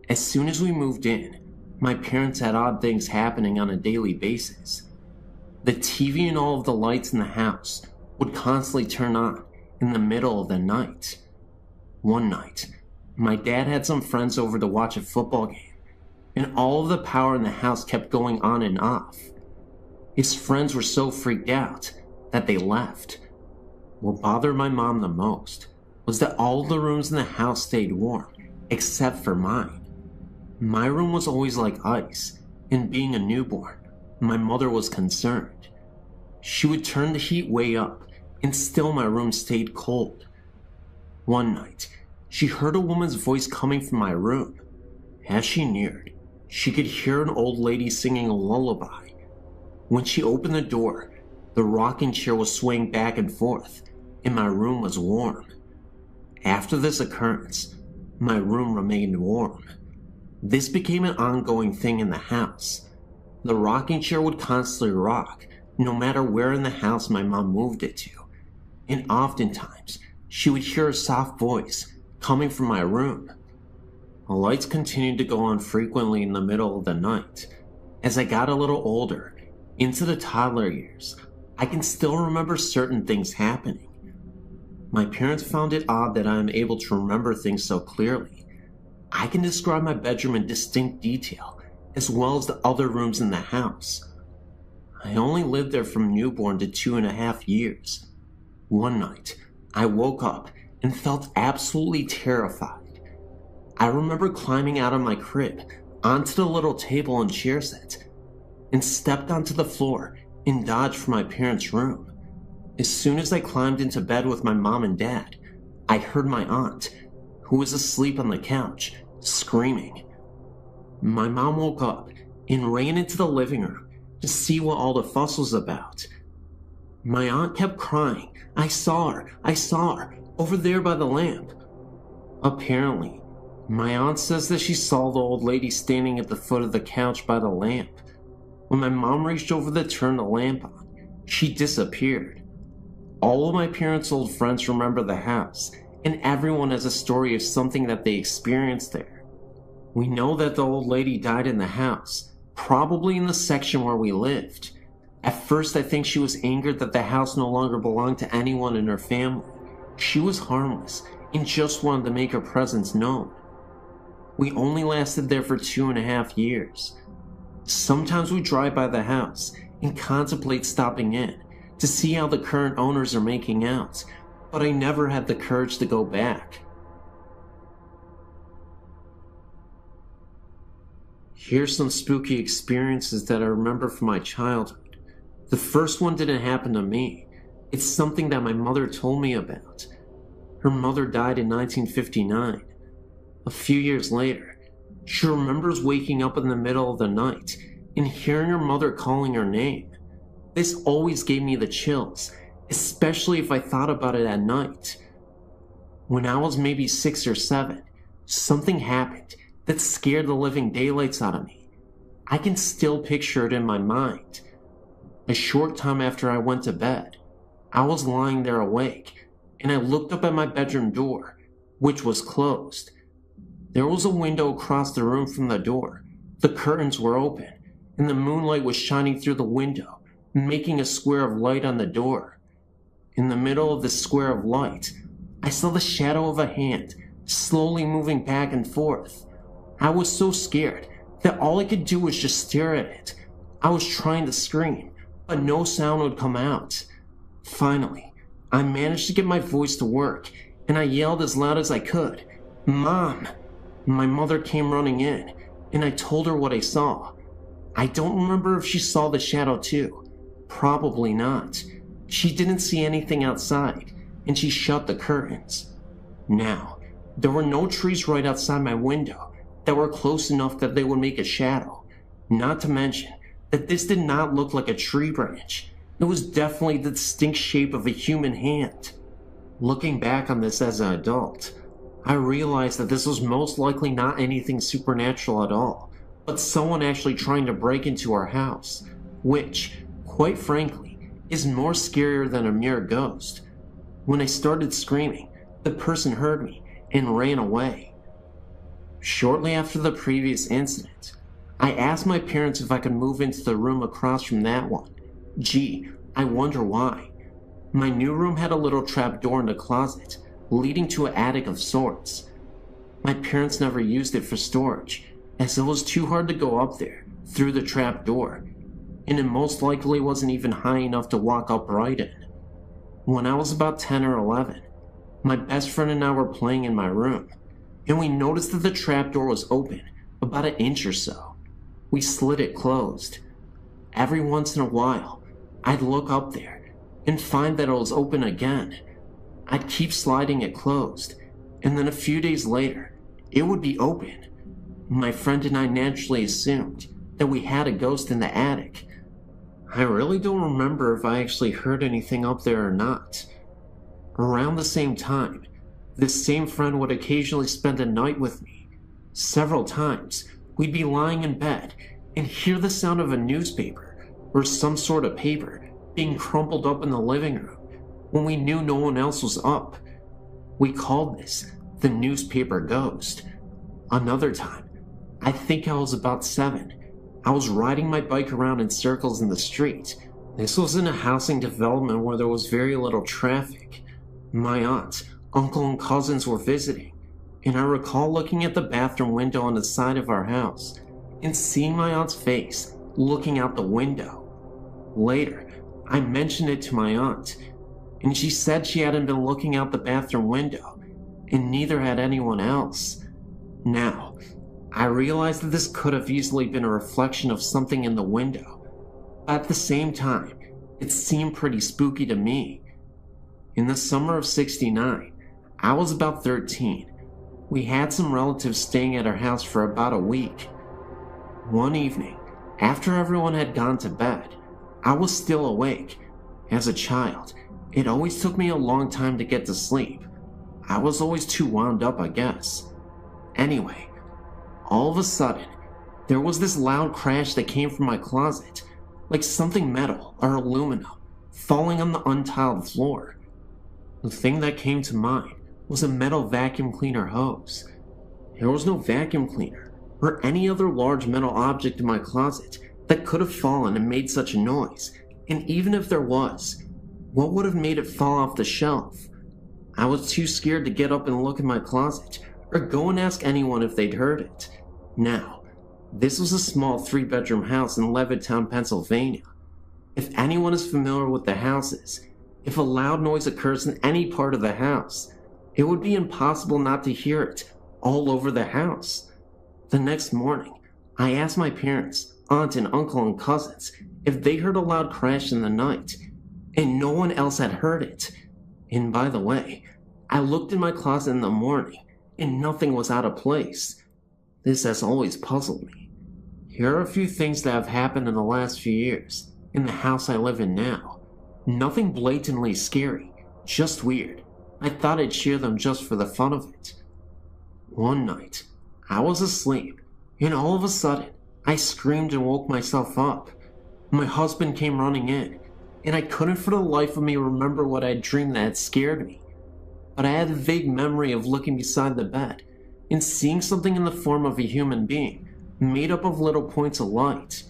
As soon as we moved in, my parents had odd things happening on a daily basis. The TV and all of the lights in the house would constantly turn on in the middle of the night. One night, my dad had some friends over to watch a football game, and all of the power in the house kept going on and off. His friends were so freaked out that they left. What bothered my mom the most was that all the rooms in the house stayed warm, except for mine. My room was always like ice, and being a newborn, my mother was concerned. She would turn the heat way up, and still my room stayed cold. One night, she heard a woman's voice coming from my room. As she neared, she could hear an old lady singing a lullaby. When she opened the door, the rocking chair was swaying back and forth, and my room was warm. After this occurrence, my room remained warm. This became an ongoing thing in the house. The rocking chair would constantly rock, no matter where in the house my mom moved it to, and oftentimes she would hear a soft voice coming from my room. The lights continued to go on frequently in the middle of the night. As I got a little older, into the toddler years, I can still remember certain things happening. My parents found it odd that I am able to remember things so clearly. I can describe my bedroom in distinct detail, as well as the other rooms in the house. I only lived there from newborn to 2.5 years. One night, I woke up and felt absolutely terrified. I remember climbing out of my crib onto the little table and chair set, and stepped onto the floor and dodged for my parents' room. As soon as I climbed into bed with my mom and dad, I heard my aunt, who was asleep on the couch, screaming. My mom woke up and ran into the living room to see what all the fuss was about. My aunt kept crying, I saw her, over there by the lamp." Apparently, my aunt says that she saw the old lady standing at the foot of the couch by the lamp. When my mom reached over to turn the lamp on, she disappeared. All of my parents' old friends remember the house, and everyone has a story of something that they experienced there. We know that the old lady died in the house, probably in the section where we lived. At first, I think she was angered that the house no longer belonged to anyone in her family. She was harmless and just wanted to make her presence known. We only lasted there for 2.5 years. Sometimes we drive by the house and contemplate stopping in to see how the current owners are making out, but I never had the courage to go back. Here's some spooky experiences that I remember from my childhood. The first one didn't happen to me. It's something that my mother told me about. Her mother died in 1959. A few years later, she remembers waking up in the middle of the night and hearing her mother calling her name. This always gave me the chills, especially if I thought about it at night. When I was maybe 6 or 7, something happened that scared the living daylights out of me. I can still picture it in my mind. A short time after I went to bed, I was lying there awake, and I looked up at my bedroom door, which was closed. There was a window across the room from the door. The curtains were open, and the moonlight was shining through the window, making a square of light on the door. In the middle of the square of light, I saw the shadow of a hand slowly moving back and forth. I was so scared that all I could do was just stare at it. I was trying to scream, but no sound would come out. Finally, I managed to get my voice to work, and I yelled as loud as I could, "Mom!" My mother came running in, and I told her what I saw. I don't remember if she saw the shadow too. Probably not. She didn't see anything outside, and she shut the curtains. Now, there were no trees right outside my window that were close enough that they would make a shadow. Not to mention that this did not look like a tree branch. It was definitely the distinct shape of a human hand. Looking back on this as an adult, I realized that this was most likely not anything supernatural at all, but someone actually trying to break into our house, which, quite frankly, is more scarier than a mere ghost. When I started screaming, the person heard me and ran away. Shortly after the previous incident, I asked my parents if I could move into the room across from that one. Gee, I wonder why. My new room had a little trap door in the closet, leading to an attic of sorts. My parents never used it for storage, as it was too hard to go up there through the trap door, and it most likely wasn't even high enough to walk upright in. When I was about 10 or 11, my best friend and I were playing in my room, and we noticed that the trap door was open about an inch or so. We slid it closed. Every once in a while, I'd look up there and find that it was open again. I'd keep sliding it closed, and then a few days later, it would be open. My friend and I naturally assumed that we had a ghost in the attic. I really don't remember if I actually heard anything up there or not. Around the same time, this same friend would occasionally spend a night with me. Several times, we'd be lying in bed and hear the sound of a newspaper or some sort of paper being crumpled up in the living room when we knew no one else was up. We called this the newspaper ghost. Another time, I think I was about 7, I was riding my bike around in circles in the street. This was in a housing development where there was very little traffic. My aunt, uncle, and cousins were visiting, and I recall looking at the bathroom window on the side of our house and seeing my aunt's face looking out the window. Later, I mentioned it to my aunt, and she said she hadn't been looking out the bathroom window, and neither had anyone else. Now, I realized that this could have easily been a reflection of something in the window, but at the same time, it seemed pretty spooky to me. In the summer of '69, I was about 13. We had some relatives staying at our house for about a week. One evening, after everyone had gone to bed, I was still awake. As a child, it always took me a long time to get to sleep. I was always too wound up, I guess. Anyway, all of a sudden, there was this loud crash that came from my closet, like something metal or aluminum falling on the untiled floor. The thing that came to mind was a metal vacuum cleaner hose. There was no vacuum cleaner or any other large metal object in my closet that could have fallen and made such a noise, and even if there was, what would have made it fall off the shelf? I was too scared to get up and look in my closet or go and ask anyone if they'd heard it. Now, this was a small 3-bedroom house in Levittown, Pennsylvania. If anyone is familiar with the houses, if a loud noise occurs in any part of the house, it would be impossible not to hear it all over the house. The next morning, I asked my parents, aunt and uncle and cousins if they heard a loud crash in the night, and no one else had heard it. And by the way, I looked in my closet in the morning, and nothing was out of place. This has always puzzled me. Here are a few things that have happened in the last few years, in the house I live in now. Nothing blatantly scary, just weird. I thought I'd share them just for the fun of it. One night, I was asleep, and all of a sudden, I screamed and woke myself up. My husband came running in, and I couldn't for the life of me remember what I had dreamed that had scared me. But I had a vague memory of looking beside the bed and seeing something in the form of a human being, made up of little points of light.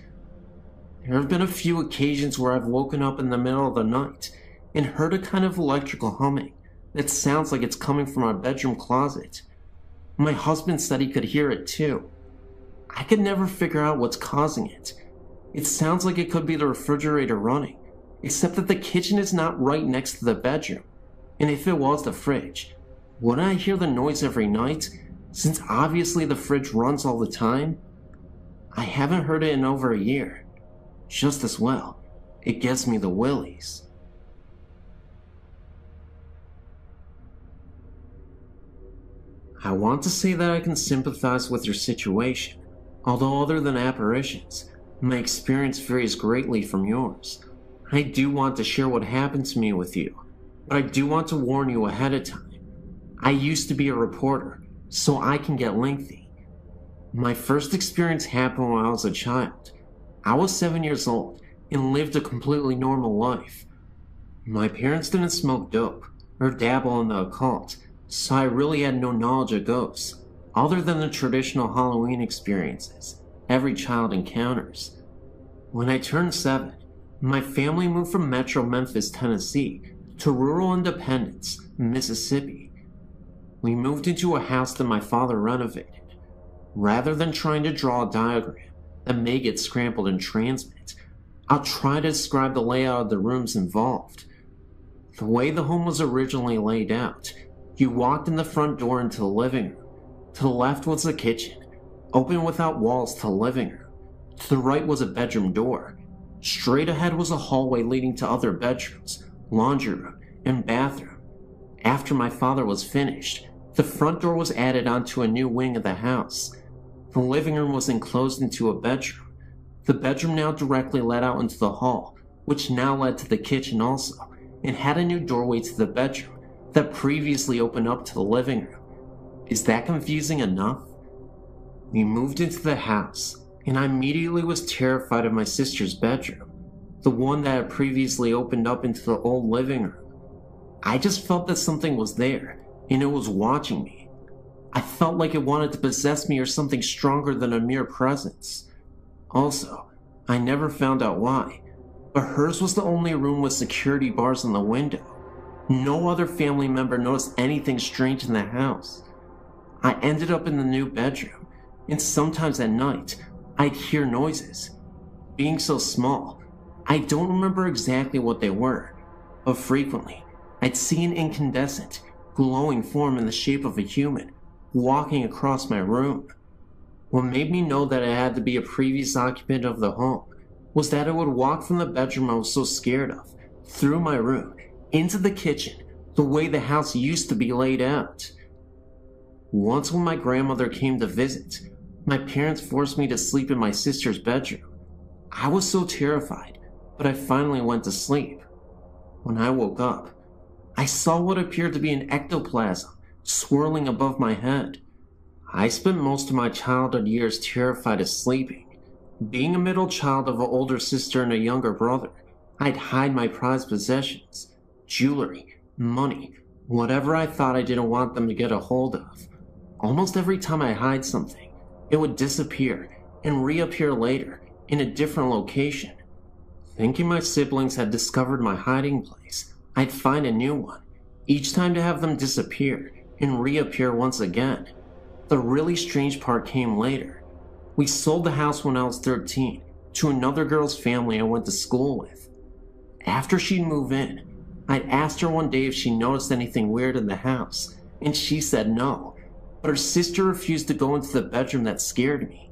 There have been a few occasions where I've woken up in the middle of the night and heard a kind of electrical humming that sounds like it's coming from our bedroom closet. My husband said he could hear it too. I could never figure out what's causing it. It sounds like it could be the refrigerator running, except that the kitchen is not right next to the bedroom. And if it was the fridge, wouldn't I hear the noise every night, since obviously the fridge runs all the time? I haven't heard it in over a year. Just as well, it gives me the willies. I want to say that I can sympathize with your situation, although other than apparitions, my experience varies greatly from yours. I do want to share what happened to me with you, but I do want to warn you ahead of time. I used to be a reporter, so I can get lengthy. My first experience happened when I was a child. I was 7 years old and lived a completely normal life. My parents didn't smoke dope or dabble in the occult, so I really had no knowledge of ghosts, other than the traditional Halloween experiences every child encounters. When I turned 7, my family moved from Metro Memphis, Tennessee, to rural Independence, Mississippi. We moved into a house that my father renovated. Rather than trying to draw a diagram that may get scrambled in transmit, I'll try to describe the layout of the rooms involved. The way the home was originally laid out, you walked in the front door into the living room. To the left was the kitchen, open without walls to the living room. To the right was a bedroom door. Straight ahead was a hallway leading to other bedrooms, laundry room, and bathroom. After my father was finished, the front door was added onto a new wing of the house. The living room was enclosed into a bedroom. The bedroom now directly led out into the hall, which now led to the kitchen also, and had a new doorway to the bedroom that previously opened up to the living room. Is that confusing enough? We moved into the house, and I immediately was terrified of my sister's bedroom, the one that had previously opened up into the old living room. I just felt that something was there, and it was watching me. I felt like it wanted to possess me or something stronger than a mere presence. Also, I never found out why, but hers was the only room with security bars on the window. No other family member noticed anything strange in the house. I ended up in the new bedroom, and sometimes at night, I'd hear noises. Being so small, I don't remember exactly what they were, but frequently, I'd see an incandescent, glowing form in the shape of a human walking across my room. What made me know that it had to be a previous occupant of the home was that it would walk from the bedroom I was so scared of, through my room, into the kitchen, the way the house used to be laid out. Once when my grandmother came to visit, my parents forced me to sleep in my sister's bedroom. I was so terrified, but I finally went to sleep. When I woke up, I saw what appeared to be an ectoplasm swirling above my head. I spent most of my childhood years terrified of sleeping. Being a middle child of an older sister and a younger brother, I'd hide my prized possessions, jewelry, money, whatever I thought I didn't want them to get a hold of. Almost every time I hide something, it would disappear and reappear later in a different location. Thinking my siblings had discovered my hiding place, I'd find a new one, each time to have them disappear and reappear once again. The really strange part came later. We sold the house when I was 13 to another girl's family I went to school with. After she'd moved in, I'd asked her one day if she noticed anything weird in the house, and she said no, but her sister refused to go into the bedroom that scared me.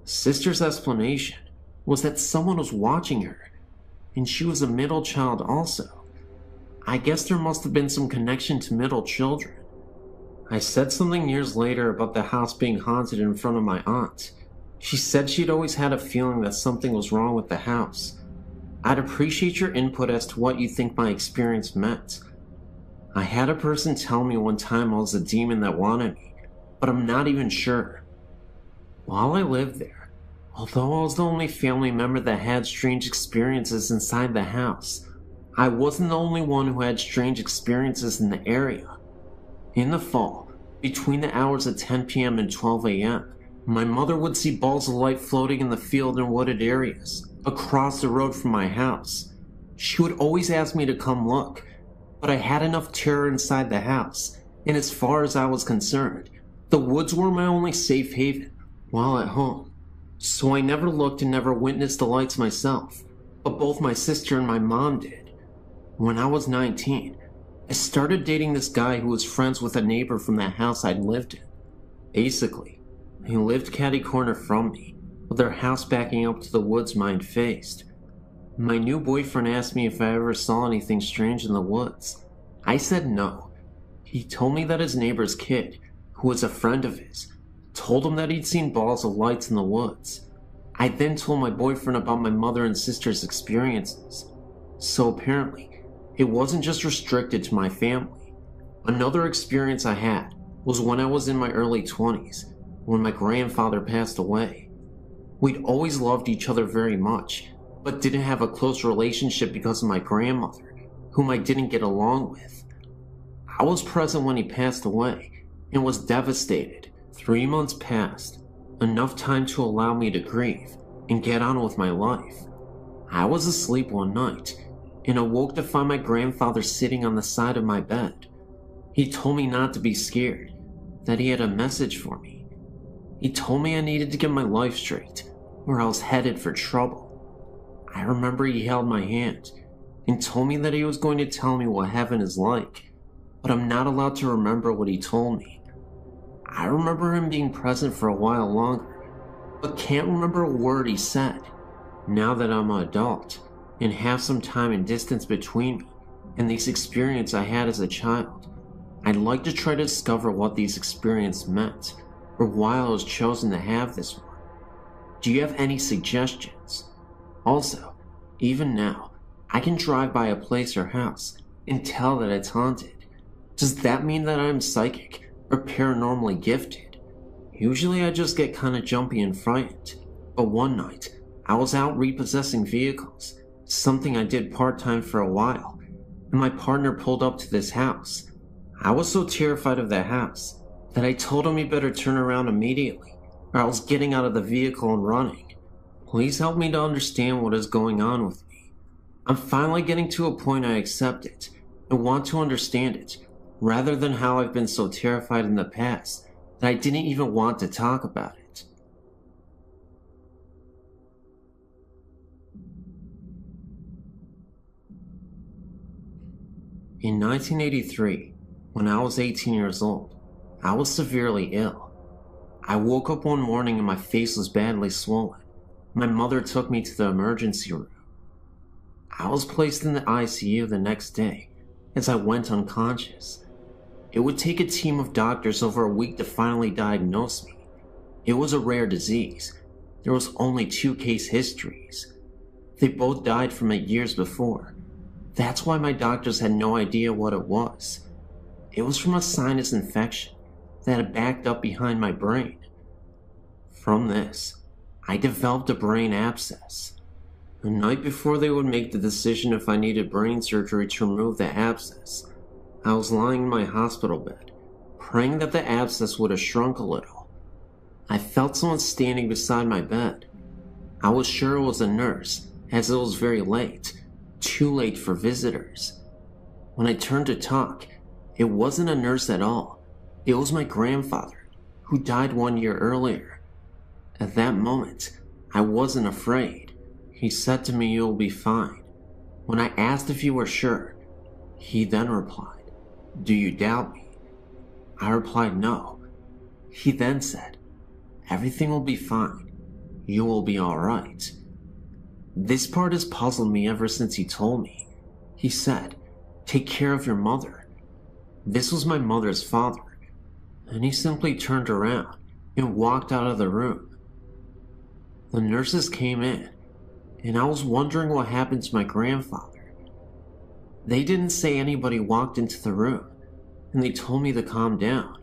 Sister's explanation was that someone was watching her, and she was a middle child also. I guess there must have been some connection to middle children. I said something years later about the house being haunted in front of my aunt. She said she'd always had a feeling that something was wrong with the house. I'd appreciate your input as to what you think my experience meant. I had a person tell me one time I was a demon that wanted me, but I'm not even sure. While I lived there, although I was the only family member that had strange experiences inside the house, I wasn't the only one who had strange experiences in the area. In the fall, between the hours of 10 p.m. and 12 a.m., my mother would see balls of light floating in the field and wooded areas across the road from my house. She would always ask me to come look, but I had enough terror inside the house, and as far as I was concerned, the woods were my only safe haven while at home. So I never looked and never witnessed the lights myself, but both my sister and my mom did. When I was 19, I started dating this guy who was friends with a neighbor from that house I'd lived in. Basically, he lived catty corner from me, with their house backing up to the woods mine faced. My new boyfriend asked me if I ever saw anything strange in the woods. I said no. He told me that his neighbor's kid, who was a friend of his, told him that he'd seen balls of lights in the woods. I then told my boyfriend about my mother and sister's experiences. So apparently, it wasn't just restricted to my family. Another experience I had was when I was in my early 20s, when my grandfather passed away. We'd always loved each other very much, but didn't have a close relationship because of my grandmother, whom I didn't get along with. I was present when he passed away and was devastated. 3 months passed, enough time to allow me to grieve and get on with my life. I was asleep one night and awoke to find my grandfather sitting on the side of my bed. He told me not to be scared, that he had a message for me. He told me I needed to get my life straight, or I was headed for trouble. I remember he held my hand and told me that he was going to tell me what heaven is like, but I'm not allowed to remember what he told me. I remember him being present for a while longer, but can't remember a word he said. Now that I'm an adult and have some time and distance between me and these experiences I had as a child, I'd like to try to discover what these experiences meant, or why I was chosen to have this one. Do you have any suggestions? Also, even now, I can drive by a place or house and tell that it's haunted. Does that mean that I'm psychic or paranormally gifted? Usually I just get kinda jumpy and frightened, but one night, I was out repossessing vehicles, something I did part-time for a while, and my partner pulled up to this house. I was so terrified of that house that I told him he better turn around immediately, or I was getting out of the vehicle and running. Please help me to understand what is going on with me. I'm finally getting to a point I accept it and want to understand it, rather than how I've been so terrified in the past that I didn't even want to talk about it. In 1983, when I was 18 years old, I was severely ill. I woke up one morning and my face was badly swollen. My mother took me to the emergency room. I was placed in the ICU the next day as I went unconscious. It would take a team of doctors over a week to finally diagnose me. It was a rare disease. There was only 2 case histories. They both died from it years before. That's why my doctors had no idea what it was. It was from a sinus infection that had backed up behind my brain. From this, I developed a brain abscess. The night before they would make the decision if I needed brain surgery to remove the abscess, I was lying in my hospital bed, praying that the abscess would have shrunk a little. I felt someone standing beside my bed. I was sure it was a nurse, as it was very late, too late for visitors. When I turned to talk, it wasn't a nurse at all. It was my grandfather, who died 1 year earlier. At that moment, I wasn't afraid. He said to me, "You'll be fine." When I asked if you were sure, he then replied, "Do you doubt me?" I replied, "No." He then said, "Everything will be fine. You will be alright." This part has puzzled me ever since he told me. He said, "Take care of your mother." This was my mother's father, and he simply turned around and walked out of the room. The nurses came in, and I was wondering what happened to my grandfather. They didn't say anybody walked into the room, and they told me to calm down.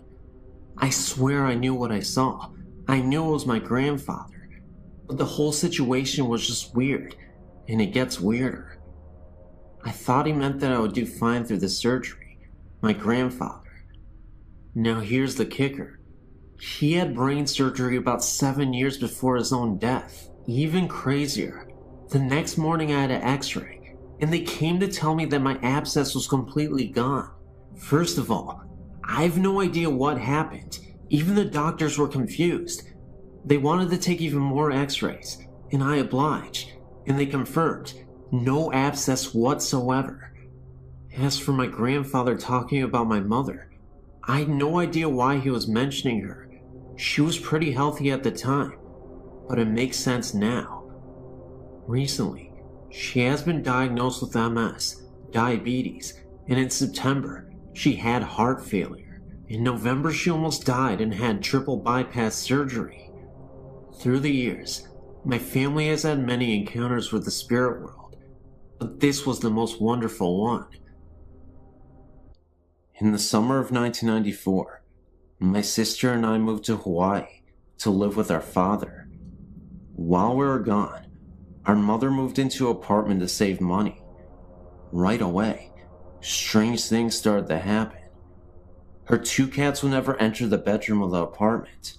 I swear I knew what I saw. I knew it was my grandfather, but the whole situation was just weird, and it gets weirder. I thought he meant that I would do fine through the surgery, my grandfather. Now here's the kicker. He had brain surgery about 7 years before his own death. Even crazier, the next morning I had an x-ray, and they came to tell me that my abscess was completely gone. First of all, I have no idea what happened. Even the doctors were confused. They wanted to take even more x-rays, and I obliged, and they confirmed no abscess whatsoever. As for my grandfather talking about my mother, I had no idea why he was mentioning her. She was pretty healthy at the time, but it makes sense now. Recently, she has been diagnosed with MS, diabetes, and in September, she had heart failure. In November, she almost died and had triple bypass surgery. Through the years, my family has had many encounters with the spirit world, but this was the most wonderful one. In the summer of 1994, my sister and I moved to Hawaii to live with our father. While we were gone, our mother moved into an apartment to save money. Right away, strange things started to happen. Her 2 cats would never enter the bedroom of the apartment,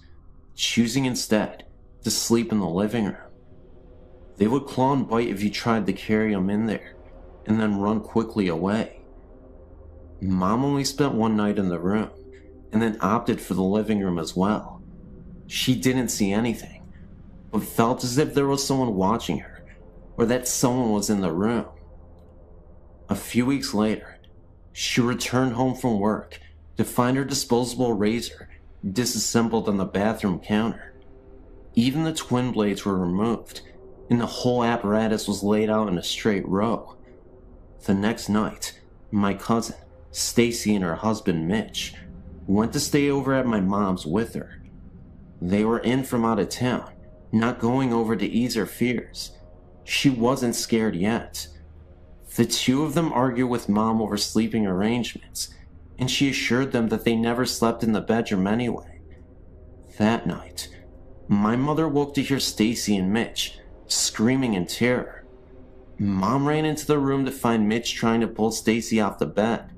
choosing instead to sleep in the living room. They would claw and bite if you tried to carry them in there, and then run quickly away. Mom only spent one night in the room, and then opted for the living room as well. She didn't see anything, but felt as if there was someone watching her, or that someone was in the room. A few weeks later, she returned home from work to find her disposable razor disassembled on the bathroom counter. Even the twin blades were removed, and the whole apparatus was laid out in a straight row. The next night, my cousin, Stacy, and her husband, Mitch, went to stay over at my mom's with her. They were in from out of town, not going over to ease her fears. She wasn't scared yet. The 2 of them argued with Mom over sleeping arrangements, and she assured them that they never slept in the bedroom anyway. That night, my mother woke to hear Stacy and Mitch screaming in terror. Mom ran into the room to find Mitch trying to pull Stacy off the bed.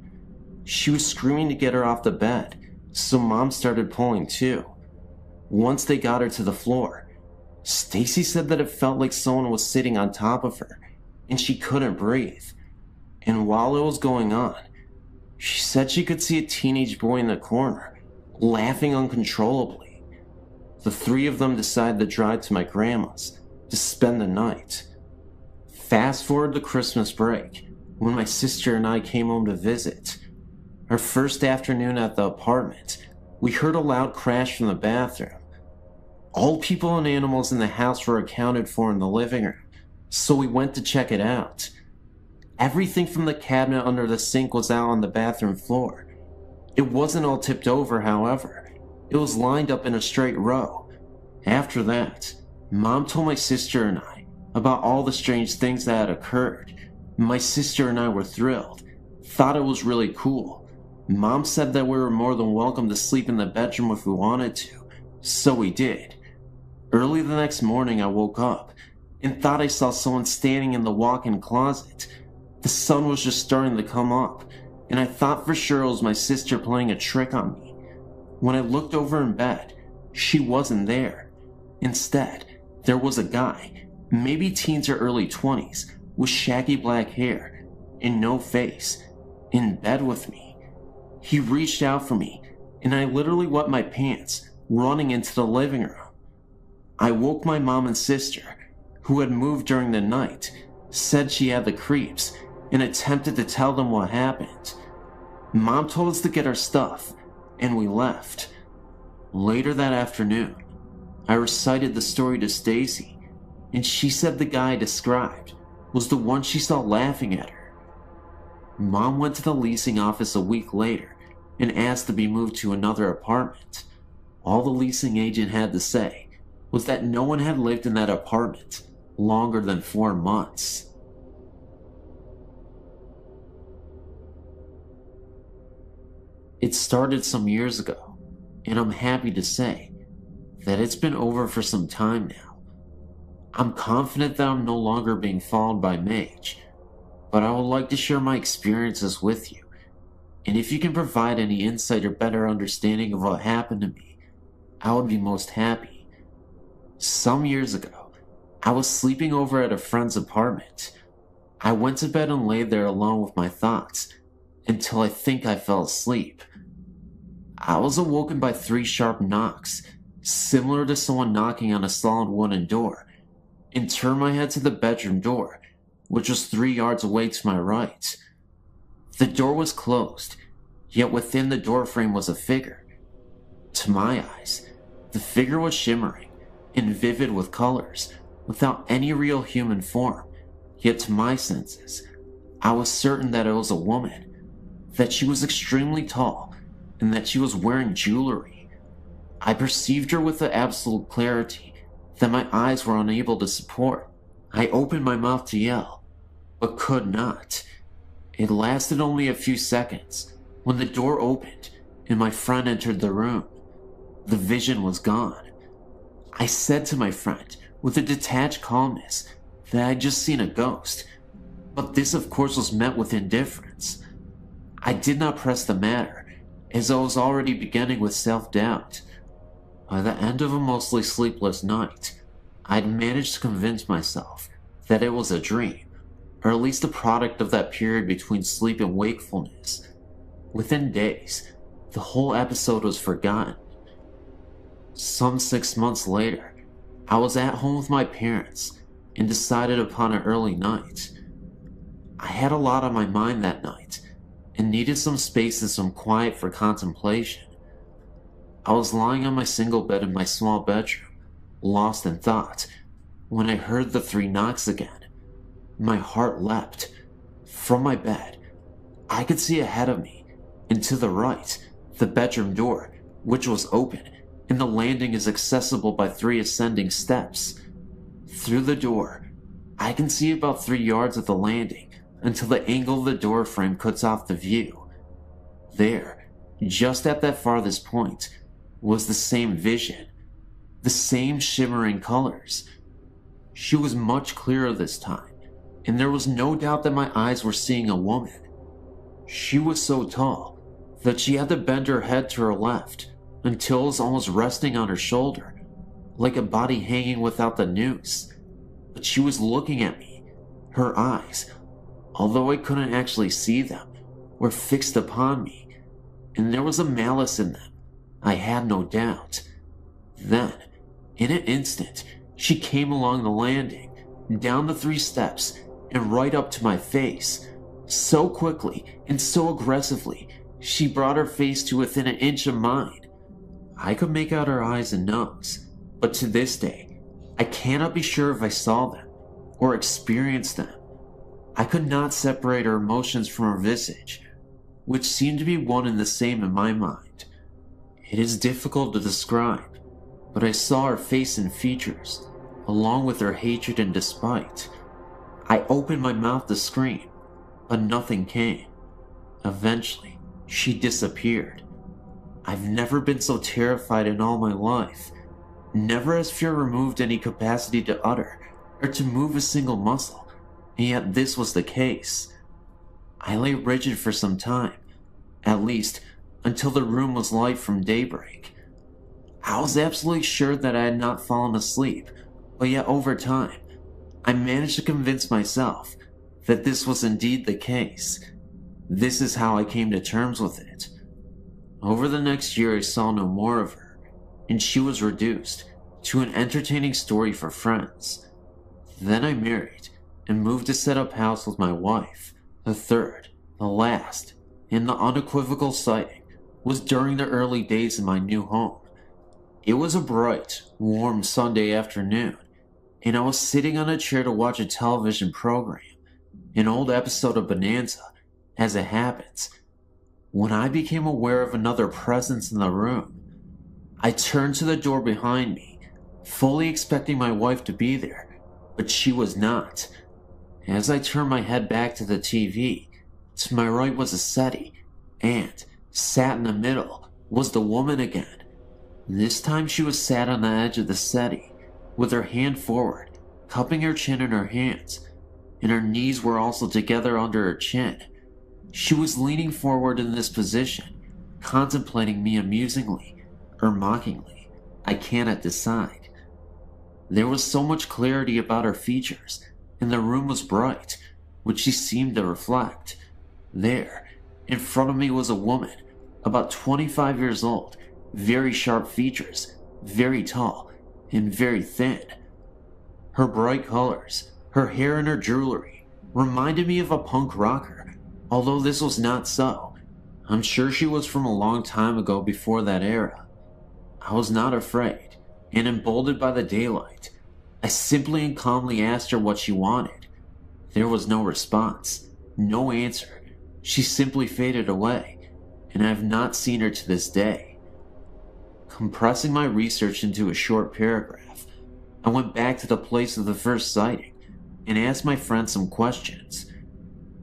She was screaming to get her off the bed, so Mom started pulling too. Once they got her to the floor, Stacy said that it felt like someone was sitting on top of her, and she couldn't breathe. And while it was going on, she said she could see a teenage boy in the corner, laughing uncontrollably. The 3 of them decided to drive to my grandma's to spend the night. Fast forward to Christmas break, when my sister and I came home to visit. Our first afternoon at the apartment, we heard a loud crash from the bathroom. All people and animals in the house were accounted for in the living room, so we went to check it out. Everything from the cabinet under the sink was out on the bathroom floor. It wasn't all tipped over, however. It was lined up in a straight row. After that, Mom told my sister and I about all the strange things that had occurred. My sister and I were thrilled, thought it was really cool. Mom said that we were more than welcome to sleep in the bedroom if we wanted to, so we did. Early the next morning, I woke up and thought I saw someone standing in the walk-in closet. The sun was just starting to come up, and I thought for sure it was my sister playing a trick on me. When I looked over in bed, she wasn't there. Instead, there was a guy, maybe teens or early 20s, with shaggy black hair and no face, in bed with me. He reached out for me, and I literally wet my pants, running into the living room. I woke my mom and sister, who had moved during the night, said she had the creeps, and attempted to tell them what happened. Mom told us to get our stuff, and we left. Later that afternoon, I recited the story to Stacy, and she said the guy I described was the one she saw laughing at her. Mom went to the leasing office a week later and asked to be moved to another apartment. All the leasing agent had to say was that no one had lived in that apartment longer than 4 months. It started some years ago, and I'm happy to say that it's been over for some time now. I'm confident that I'm no longer being followed by Mage, but I would like to share my experiences with you, and if you can provide any insight or better understanding of what happened to me, I would be most happy. Some years ago, I was sleeping over at a friend's apartment. I went to bed and laid there alone with my thoughts until I think I fell asleep. I was awoken by 3 sharp knocks, similar to someone knocking on a solid wooden door, and turned my head to the bedroom door, which was 3 yards away to my right. The door was closed, yet within the doorframe was a figure. To my eyes, the figure was shimmering and vivid with colors, without any real human form, yet to my senses, I was certain that it was a woman, that she was extremely tall, and that she was wearing jewelry. I perceived her with the absolute clarity that my eyes were unable to support. I opened my mouth to yell, but could not. It lasted only a few seconds, When the door opened and my friend entered the room, the vision was gone. I said to my friend with a detached calmness that I had just seen a ghost, but this of course was met with indifference. I did not press the matter, as I was already beginning with self-doubt. By the end of a mostly sleepless night, I had managed to convince myself that it was a dream, or at least a product of that period between sleep and wakefulness. Within days, the whole episode was forgotten. Some 6 months later, I was at home with my parents and decided upon an early night. I had a lot on my mind that night and needed some space and some quiet for contemplation. I was lying on my single bed in my small bedroom, lost in thought, when I heard the 3 knocks again. My heart leapt. From my bed, I could see ahead of me, and to the right, the bedroom door, which was open, and the landing is accessible by 3 ascending steps. Through the door, I can see about 3 yards of the landing until the angle of the door frame cuts off the view. There, just at that farthest point, was the same vision, the same shimmering colors. She was much clearer this time, and there was no doubt that my eyes were seeing a woman. She was so tall that she had to bend her head to her left until it was almost resting on her shoulder, like a body hanging without the noose. But she was looking at me. Her eyes, although I couldn't actually see them, were fixed upon me, and there was a malice in them, I had no doubt. Then, in an instant, she came along the landing, down the 3 steps, and right up to my face. So quickly and so aggressively, she brought her face to within an inch of mine. I could make out her eyes and nose, but to this day, I cannot be sure if I saw them or experienced them. I could not separate her emotions from her visage, which seemed to be one and the same in my mind. It is difficult to describe, but I saw her face and features, along with her hatred and despite. I opened my mouth to scream, but nothing came. Eventually, she disappeared. I've never been so terrified in all my life. Never has fear removed any capacity to utter or to move a single muscle, and yet this was the case. I lay rigid for some time, at least until the room was light from daybreak. I was absolutely sure that I had not fallen asleep, but yet over time, I managed to convince myself that this was indeed the case. This is how I came to terms with it. Over the next year, I saw no more of her, and she was reduced to an entertaining story for friends. Then I married and moved to set up house with my wife. The third, the last, and the unequivocal sighting was during the early days of my new home. It was a bright, warm Sunday afternoon, and I was sitting on a chair to watch a television program, an old episode of Bonanza, as it happens, when I became aware of another presence in the room. I turned to the door behind me, fully expecting my wife to be there, but she was not. As I turned my head back to the TV, to my right was a settee, and, sat in the middle, was the woman again. This time she was sat on the edge of the settee, with her hand forward, cupping her chin in her hands, and her knees were also together under her chin. She was leaning forward in this position, contemplating me amusingly, or mockingly. I cannot decide. There was so much clarity about her features, and the room was bright, which she seemed to reflect. There, in front of me was a woman, about 25 years old, very sharp features, very tall, and very thin. Her bright colors, her hair and her jewelry, reminded me of a punk rocker, although this was not so. I'm sure she was from a long time ago before that era. I was not afraid, and emboldened by the daylight, I simply and calmly asked her what she wanted. There was no response, no answer. She simply faded away, and I have not seen her to this day. Compressing my research into a short paragraph, I went back to the place of the first sighting and asked my friend some questions.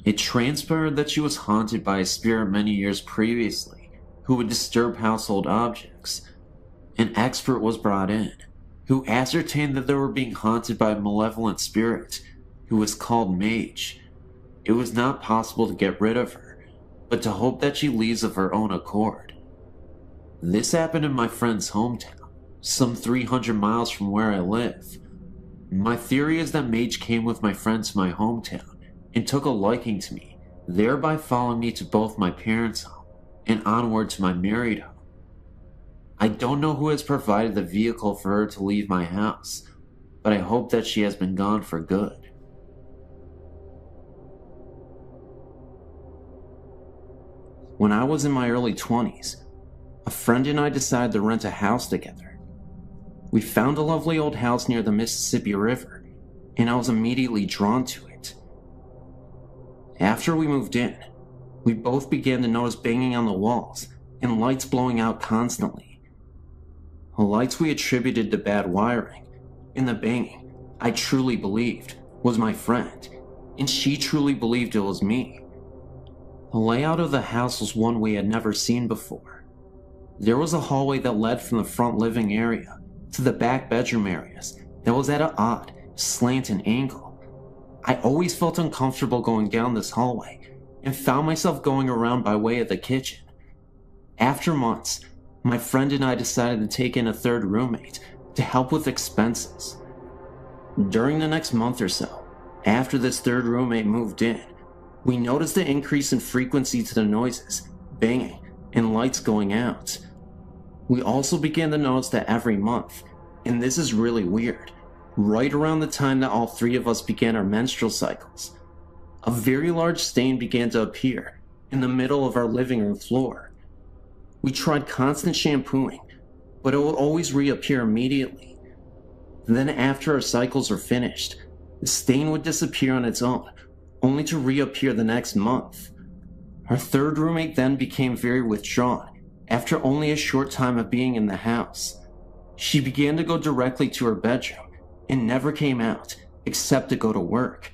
It transpired that she was haunted by a spirit many years previously who would disturb household objects. An expert was brought in, who ascertained that they were being haunted by a malevolent spirit who was called Mage. It was not possible to get rid of her, but to hope that she leaves of her own accord. This happened in my friend's hometown, some 300 miles from where I live. My theory is that Mage came with my friend to my hometown and took a liking to me, thereby following me to both my parents' home and onward to my married home. I don't know who has provided the vehicle for her to leave my house, but I hope that she has been gone for good. When I was in my early 20s, a friend and I decided to rent a house together. We found a lovely old house near the Mississippi River, and I was immediately drawn to it. After we moved in, we both began to notice banging on the walls and lights blowing out constantly. The lights we attributed to bad wiring, and the banging, I truly believed, was my friend, and she truly believed it was me. The layout of the house was one we had never seen before. There was a hallway that led from the front living area to the back bedroom areas that was at an odd, slanted angle. I always felt uncomfortable going down this hallway and found myself going around by way of the kitchen. After months, my friend and I decided to take in a third roommate to help with expenses. During the next month or so, after this third roommate moved in, we noticed an increase in frequency to the noises, banging, and lights going out. We also began to notice that every month, and this is really weird, right around the time that all three of us began our menstrual cycles, a very large stain began to appear in the middle of our living room floor. We tried constant shampooing, but it would always reappear immediately. Then after our cycles were finished, the stain would disappear on its own, only to reappear the next month. Our third roommate then became very withdrawn after only a short time of being in the house. She began to go directly to her bedroom and never came out except to go to work.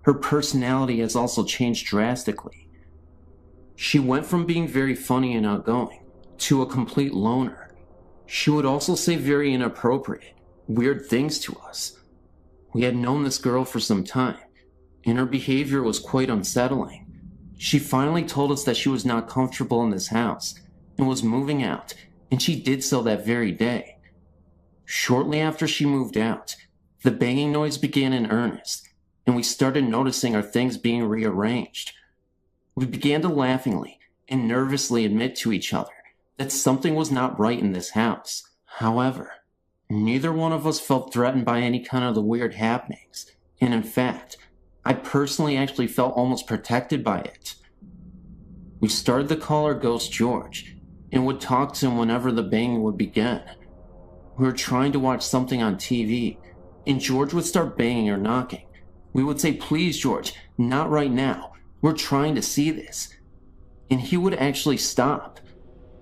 Her personality has also changed drastically. She went from being very funny and outgoing to a complete loner. She would also say very inappropriate, weird things to us. We had known this girl for some time, and her behavior was quite unsettling. She finally told us that she was not comfortable in this house and was moving out, and she did so that very day. Shortly after she moved out, the banging noise began in earnest, and we started noticing our things being rearranged. We began to laughingly and nervously admit to each other that something was not right in this house. However, neither one of us felt threatened by any kind of the weird happenings, and in fact, I personally actually felt almost protected by it. We started to call our ghost George, and would talk to him whenever the banging would begin. We were trying to watch something on TV, and George would start banging or knocking. We would say, "Please, George, not right now. We're trying to see this." And he would actually stop,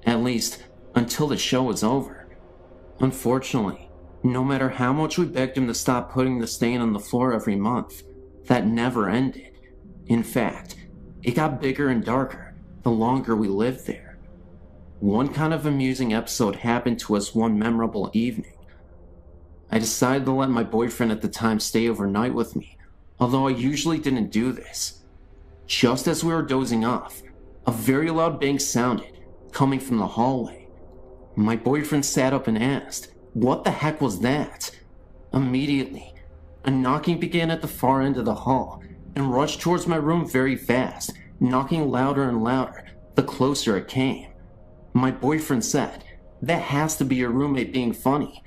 at least until the show was over. Unfortunately, no matter how much we begged him to stop putting the stain on the floor every month, that never ended. In fact, it got bigger and darker the longer we lived there. One kind of amusing episode happened to us one memorable evening. I decided to let my boyfriend at the time stay overnight with me, although I usually didn't do this. Just as we were dozing off, a very loud bang sounded, coming from the hallway. My boyfriend sat up and asked, "What the heck was that?" Immediately, a knocking began at the far end of the hall and rushed towards my room very fast, knocking louder and louder the closer it came. My boyfriend said, "That has to be your roommate being funny."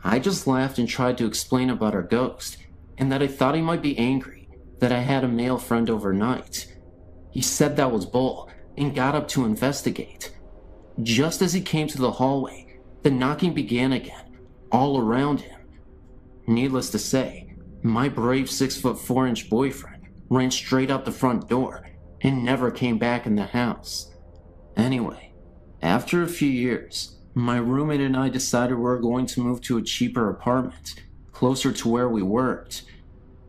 I just laughed and tried to explain about our ghost, and that I thought he might be angry that I had a male friend overnight. He said that was bull and got up to investigate. Just as he came to the hallway, the knocking began again, all around him. Needless to say, my brave 6'4" boyfriend ran straight out the front door and never came back in the house. Anyway, after a few years, my roommate and I decided we were going to move to a cheaper apartment, closer to where we worked.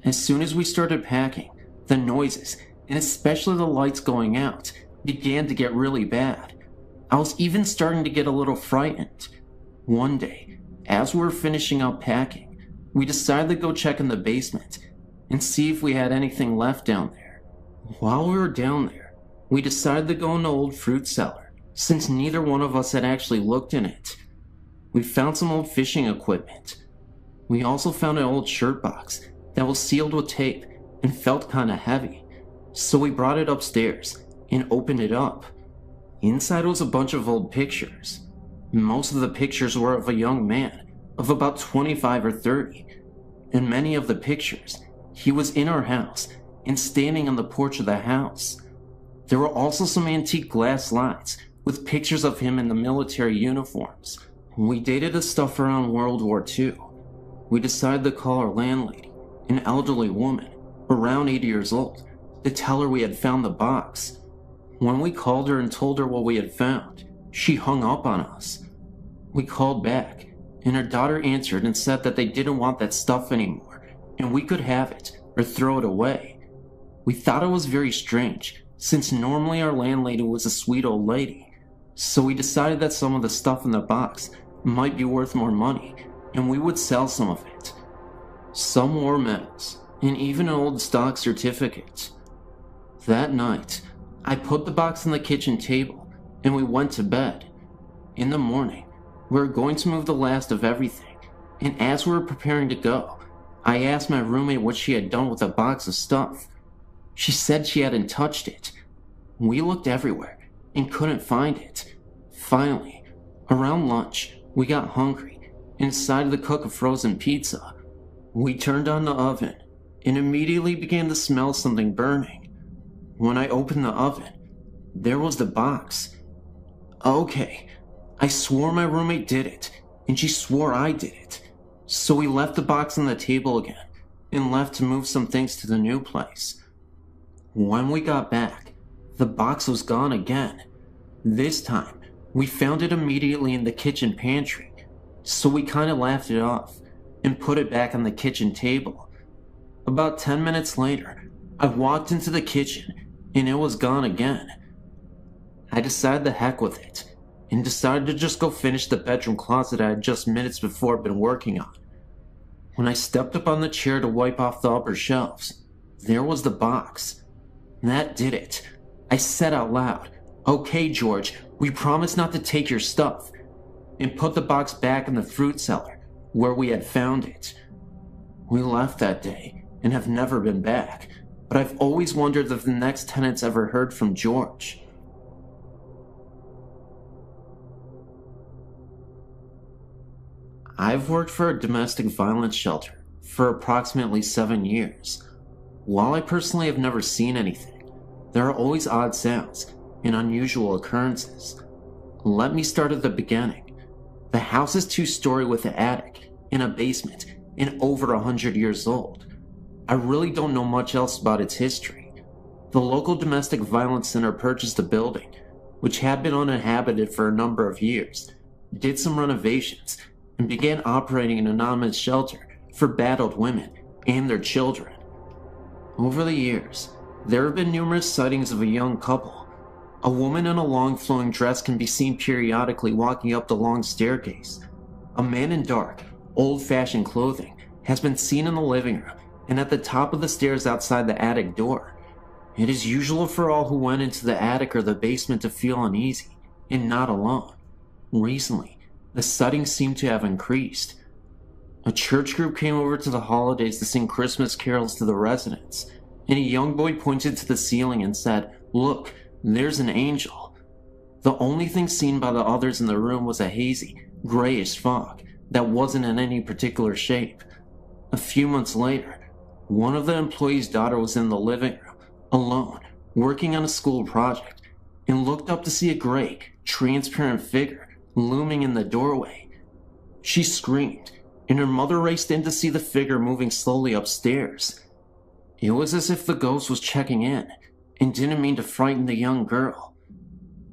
As soon as we started packing, the noises and especially the lights going out, began to get really bad. I was even starting to get a little frightened. One day, as we were finishing up packing, we decided to go check in the basement and see if we had anything left down there. While we were down there, we decided to go in the old fruit cellar, since neither one of us had actually looked in it. We found some old fishing equipment. We also found an old shirt box that was sealed with tape and felt kinda heavy, so we brought it upstairs and opened it up. Inside was a bunch of old pictures. Most of the pictures were of a young man of about 25 or 30. In many of the pictures, he was in our house and standing on the porch of the house. There were also some antique glass slides with pictures of him in the military uniforms. We dated the stuff around World War II. We decided to call our landlady, an elderly woman, around 80 years old, to tell her we had found the box. When we called her and told her what we had found, she hung up on us. We called back, and her daughter answered and said that they didn't want that stuff anymore, and we could have it or throw it away. We thought it was very strange, since normally our landlady was a sweet old lady, so we decided that some of the stuff in the box might be worth more money, and we would sell some of it. Some wore medals, and even an old stock certificate. That night, I put the box on the kitchen table, and we went to bed. In the morning, we were going to move the last of everything, and as we were preparing to go, I asked my roommate what she had done with the box of stuff. She said she hadn't touched it. We looked everywhere and couldn't find it. Finally, around lunch, we got hungry and decided to cook a frozen pizza. We turned on the oven and immediately began to smell something burning. When I opened the oven, there was the box. Okay, I swore my roommate did it, and she swore I did it. So we left the box on the table again and left to move some things to the new place. When we got back, the box was gone again. This time, we found it immediately in the kitchen pantry, so we kinda laughed it off and put it back on the kitchen table. About 10 minutes later, I walked into the kitchen and it was gone again. I decided to heck with it and decided to just go finish the bedroom closet I had just minutes before been working on. When I stepped up on the chair to wipe off the upper shelves, there was the box. That did it. I said out loud, "Okay, George, we promise not to take your stuff," and put the box back in the fruit cellar where we had found it. We left that day and have never been back, but I've always wondered if the next tenants ever heard from George. I've worked for a domestic violence shelter for approximately 7 years. While I personally have never seen anything, there are always odd sounds and unusual occurrences. Let me start at the beginning. The house is 2-story with an attic and a basement and over 100 years old. I really don't know much else about its history. The local domestic violence center purchased the building, which had been uninhabited for a number of years, did some renovations, and began operating an anonymous shelter for battered women and their children. Over the years, there have been numerous sightings of a young couple. A woman in a long flowing dress can be seen periodically walking up the long staircase. A man in dark, old-fashioned clothing has been seen in the living room and at the top of the stairs outside the attic door. It is usual for all who went into the attic or the basement to feel uneasy and not alone. Recently, the sightings seem to have increased. A church group came over to the holidays to sing Christmas carols to the residents, and a young boy pointed to the ceiling and said, "Look, there's an angel." The only thing seen by the others in the room was a hazy, grayish fog that wasn't in any particular shape. A few months later, one of the employees' daughter was in the living room, alone, working on a school project, and looked up to see a gray, transparent figure looming in the doorway. She screamed, and her mother raced in to see the figure moving slowly upstairs. It was as if the ghost was checking in and didn't mean to frighten the young girl.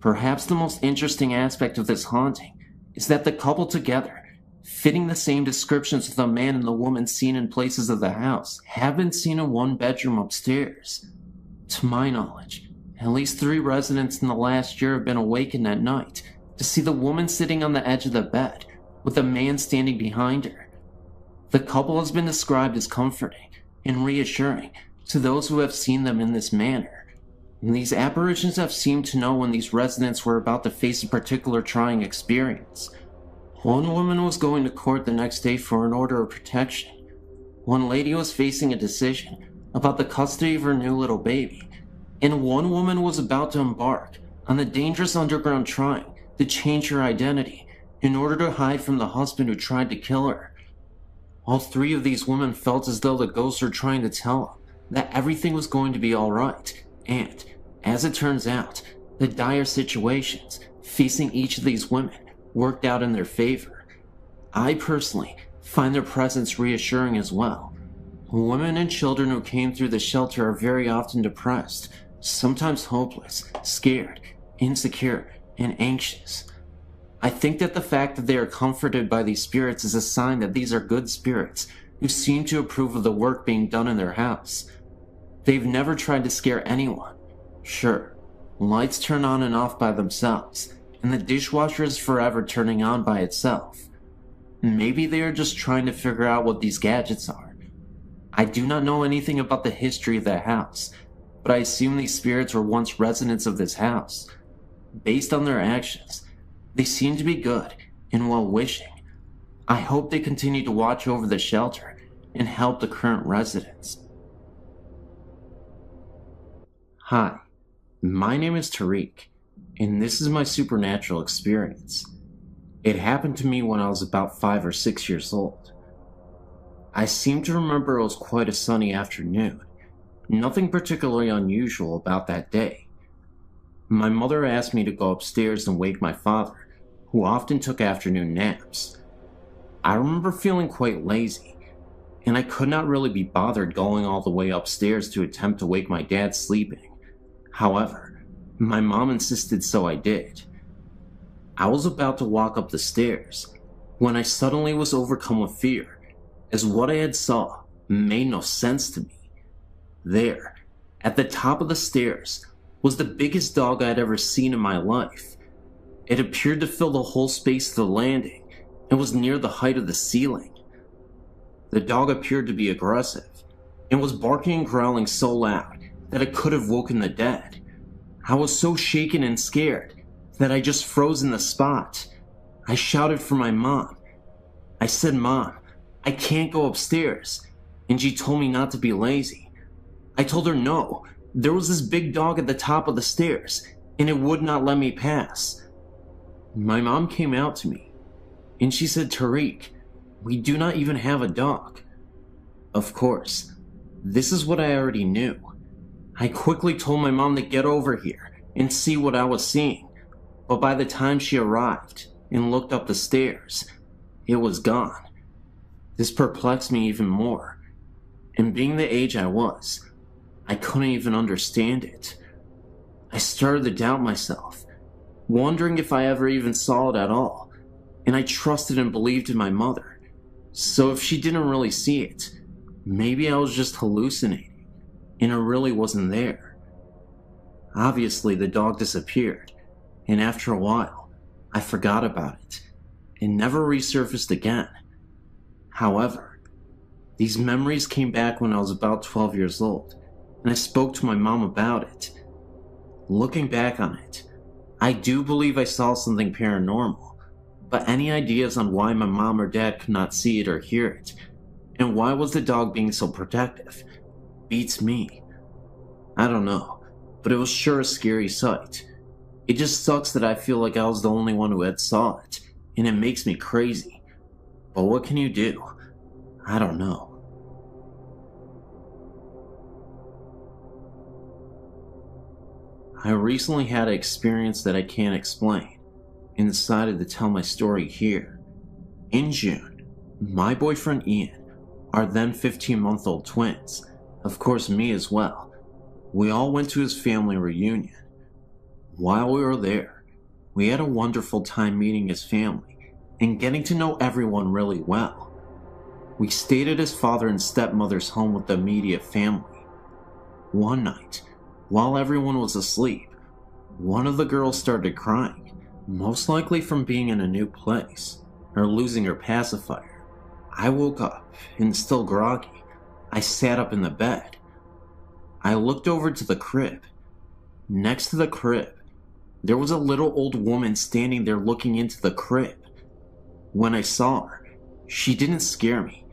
Perhaps the most interesting aspect of this haunting is that the couple together, fitting the same descriptions of the man and the woman seen in places of the house, have been seen in one bedroom upstairs. To my knowledge, at least 3 residents in the last year have been awakened at night to see the woman sitting on the edge of the bed with a man standing behind her. The couple has been described as comforting and reassuring to those who have seen them in this manner. And these apparitions have seemed to know when these residents were about to face a particular trying experience. One woman was going to court the next day for an order of protection. One lady was facing a decision about the custody of her new little baby. And one woman was about to embark on the dangerous underground trying to change her identity in order to hide from the husband who tried to kill her. All 3 of these women felt as though the ghosts were trying to tell them that everything was going to be alright, and, as it turns out, the dire situations facing each of these women worked out in their favor. I personally find their presence reassuring as well. Women and children who came through the shelter are very often depressed, sometimes hopeless, scared, insecure, and anxious. I think that the fact that they are comforted by these spirits is a sign that these are good spirits who seem to approve of the work being done in their house. They've never tried to scare anyone. Sure, lights turn on and off by themselves, and the dishwasher is forever turning on by itself. Maybe they are just trying to figure out what these gadgets are. I do not know anything about the history of the house, but I assume these spirits were once residents of this house. Based on their actions, they seem to be good and well-wishing. I hope they continue to watch over the shelter and help the current residents. Hi, my name is Tariq, and this is my supernatural experience. It happened to me when I was about 5 or 6 years old. I seem to remember it was quite a sunny afternoon. Nothing particularly unusual about that day. My mother asked me to go upstairs and wake my father, who often took afternoon naps. I remember feeling quite lazy, and I could not really be bothered going all the way upstairs to attempt to wake my dad sleeping. However, my mom insisted, so I did. I was about to walk up the stairs when I suddenly was overcome with fear, as what I had saw made no sense to me. There, at the top of the stairs, was the biggest dog I'd ever seen in my life. It appeared to fill the whole space of the landing and was near the height of the ceiling. The dog appeared to be aggressive and was barking and growling so loud that it could have woken the dead. I was so shaken and scared that I just froze in the spot. I shouted for my mom. I said, "Mom, I can't go upstairs," and she told me not to be lazy. I told her no, there was this big dog at the top of the stairs, and it would not let me pass. My mom came out to me, and she said, "Tariq, we do not even have a dog." Of course, this is what I already knew. I quickly told my mom to get over here and see what I was seeing, but by the time she arrived and looked up the stairs, it was gone. This perplexed me even more, and being the age I was, I couldn't even understand it. I started to doubt myself, wondering if I ever even saw it at all, and I trusted and believed in my mother. So if she didn't really see it, maybe I was just hallucinating, and it really wasn't there. Obviously, the dog disappeared, and after a while, I forgot about it. It never resurfaced again. However, these memories came back when I was about 12 years old, and I spoke to my mom about it. Looking back on it, I do believe I saw something paranormal, but any ideas on why my mom or dad could not see it or hear it, and why was the dog being so protective, beats me. I don't know, but it was sure a scary sight. It just sucks that I feel like I was the only one who had saw it, and it makes me crazy. But what can you do? I don't know. I recently had an experience that I can't explain, and decided to tell my story here. In June, my boyfriend Ian, our then 15-month-old twins, of course me as well, we all went to his family reunion. While we were there, we had a wonderful time meeting his family and getting to know everyone really well. We stayed at his father and stepmother's home with the immediate family. One night, While everyone was asleep, one of the girls started crying, most likely from being in a new place or losing her pacifier. I woke up and, still groggy, I sat up in the bed. I looked over to the crib. Next to the crib, there was a little old woman standing there looking into the crib. When I saw her, she didn't scare me,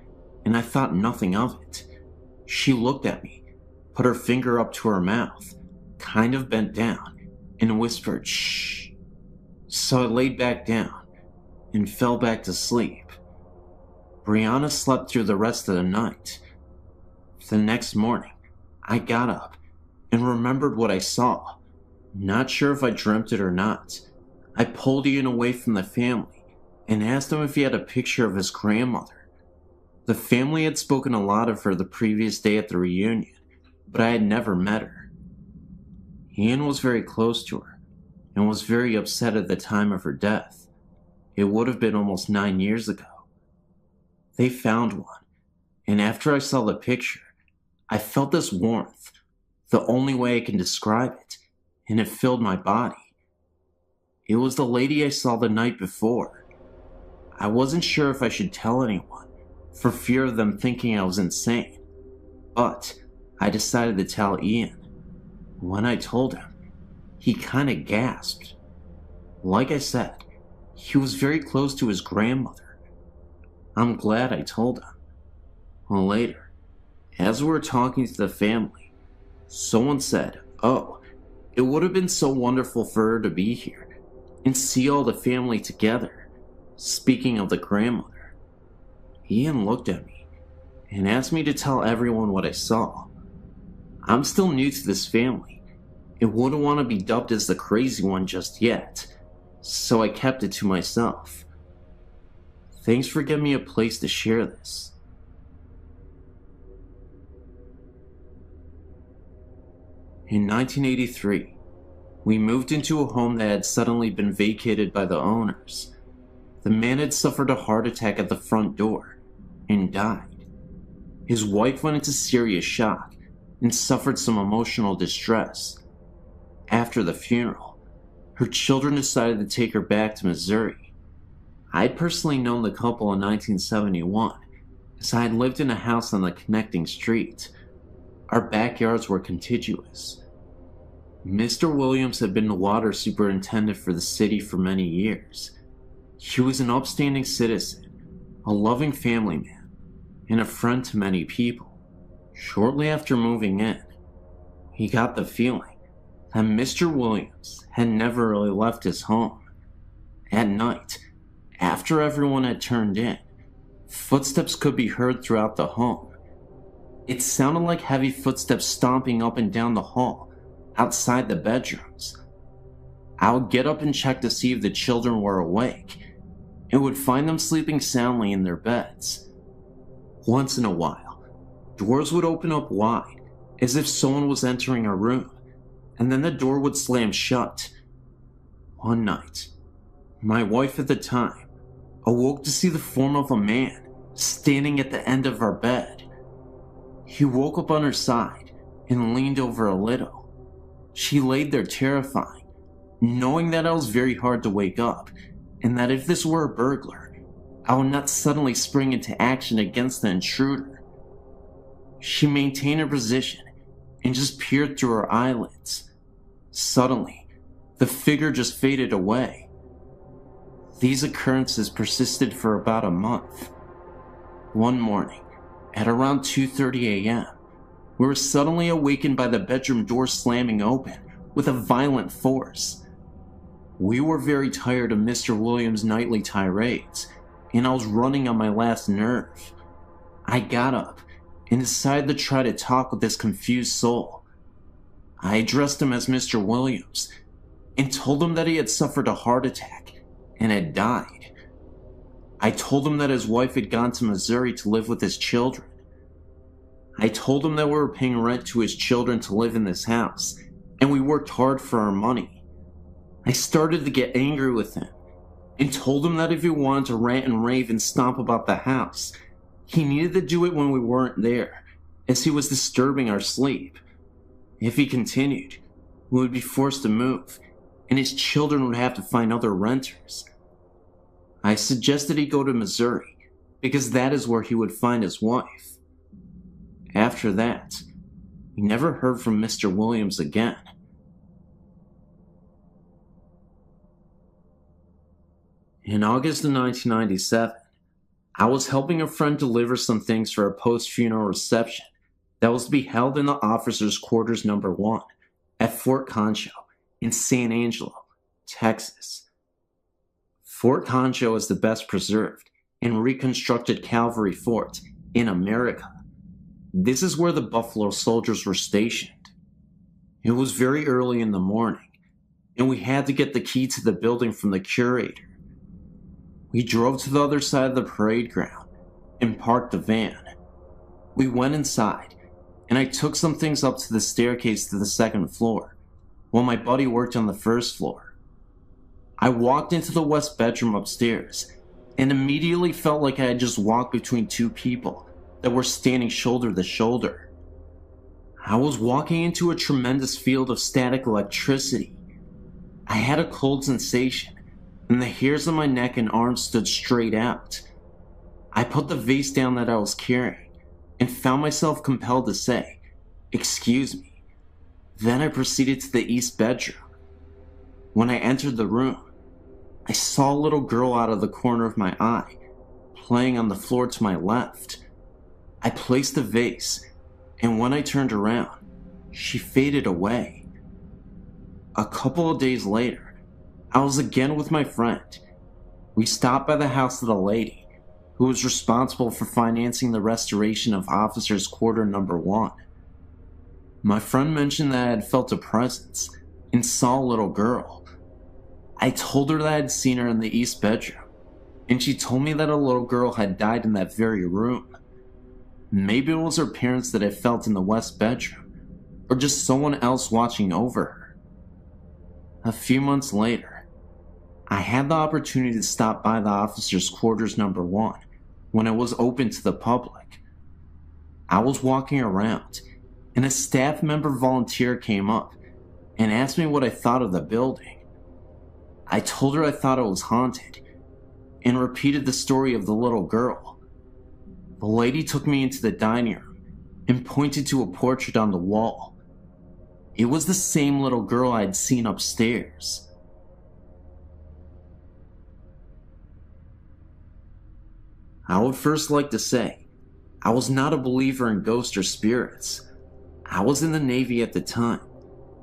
and I thought nothing of it. She looked at me, put her finger up to her mouth, kind of bent down, and whispered, "Shh." So I laid back down and fell back to sleep. Brianna slept through the rest of the night. The next morning, I got up and remembered what I saw. Not sure if I dreamt it or not. I pulled Ian away from the family and asked him if he had a picture of his grandmother. The family had spoken a lot of her the previous day at the reunion, but I had never met her. Ian was very close to her and was very upset at the time of her death. It would have been almost 9 years ago. They found one, and after I saw the picture, I felt this warmth, the only way I can describe it, and it filled my body. It was the lady I saw the night before. I wasn't sure if I should tell anyone, for fear of them thinking I was insane, but I decided to tell Ian. When I told him, he kinda gasped. Like I said, he was very close to his grandmother. I'm glad I told him. Later, as we were talking to the family, someone said, "Oh, it would have been so wonderful for her to be here and see all the family together," speaking of the grandmother. Ian looked at me and asked me to tell everyone what I saw. I'm still new to this family and wouldn't want to be dubbed as the crazy one just yet, so I kept it to myself. Thanks for giving me a place to share this. In 1983, we moved into a home that had suddenly been vacated by the owners. The man had suffered a heart attack at the front door and died. His wife went into serious shock and suffered some emotional distress. After the funeral, her children decided to take her back to Missouri. I'd personally known the couple in 1971, as I had lived in a house on the connecting street. Our backyards were contiguous. Mr. Williams had been the water superintendent for the city for many years. He was an upstanding citizen, a loving family man, and a friend to many people. Shortly after moving in, he got the feeling that Mr. Williams had never really left his home. At night, after everyone had turned in, footsteps could be heard throughout the home. It sounded like heavy footsteps stomping up and down the hall, outside the bedrooms. I would get up and check to see if the children were awake, and would find them sleeping soundly in their beds. Once in a while, doors would open up wide, as if someone was entering a room, and then the door would slam shut. One night, my wife at the time awoke to see the form of a man standing at the end of our bed. He woke up on her side and leaned over a little. She laid there terrifying, knowing that I was very hard to wake up, and that if this were a burglar, I would not suddenly spring into action against the intruder. She maintained her position and just peered through her eyelids. Suddenly, the figure just faded away. These occurrences persisted for about a month. One morning, at around 2:30 a.m., we were suddenly awakened by the bedroom door slamming open with a violent force. We were very tired of Mr. Williams' nightly tirades, and I was running on my last nerve. I got up and decided to try to talk with this confused soul. I addressed him as Mr. Williams and told him that he had suffered a heart attack and had died. I told him that his wife had gone to Missouri to live with his children. I told him that we were paying rent to his children to live in this house, and we worked hard for our money. I started to get angry with him and told him that if he wanted to rant and rave and stomp about the house, he needed to do it when we weren't there, as he was disturbing our sleep. If he continued, we would be forced to move, and his children would have to find other renters. I suggested he go to Missouri, because that is where he would find his wife. After that, we never heard from Mr. Williams again. In August of 1997, I was helping a friend deliver some things for a post-funeral reception that was to be held in the officers' quarters number 1 at Fort Concho in San Angelo, Texas. Fort Concho is the best preserved and reconstructed cavalry fort in America. This is where the Buffalo Soldiers were stationed. It was very early in the morning, and we had to get the key to the building from the curator. We drove to the other side of the parade ground and parked the van. We went inside, and I took some things up to the staircase to the second floor, while my buddy worked on the first floor. I walked into the west bedroom upstairs, and immediately felt like I had just walked between two people that were standing shoulder to shoulder. I was walking into a tremendous field of static electricity. I had a cold sensation, and the hairs on my neck and arms stood straight out. I put the vase down that I was carrying, and found myself compelled to say, "Excuse me." Then I proceeded to the east bedroom. When I entered the room, I saw a little girl out of the corner of my eye, playing on the floor to my left. I placed the vase, and when I turned around, she faded away. A couple of days later, I was again with my friend. We stopped by the house of the lady who was responsible for financing the restoration of Officers' Quarter number 1. My friend mentioned that I had felt a presence and saw a little girl. I told her that I had seen her in the east bedroom, and she told me that a little girl had died in that very room. Maybe it was her parents that I felt in the west bedroom, or just someone else watching over her. A few months later, I had the opportunity to stop by the officers' quarters number 1 when it was open to the public. I was walking around, and a staff member volunteer came up and asked me what I thought of the building. I told her I thought it was haunted, and repeated the story of the little girl. The lady took me into the dining room and pointed to a portrait on the wall. It was the same little girl I had seen upstairs. I would first like to say, I was not a believer in ghosts or spirits. I was in the Navy at the time,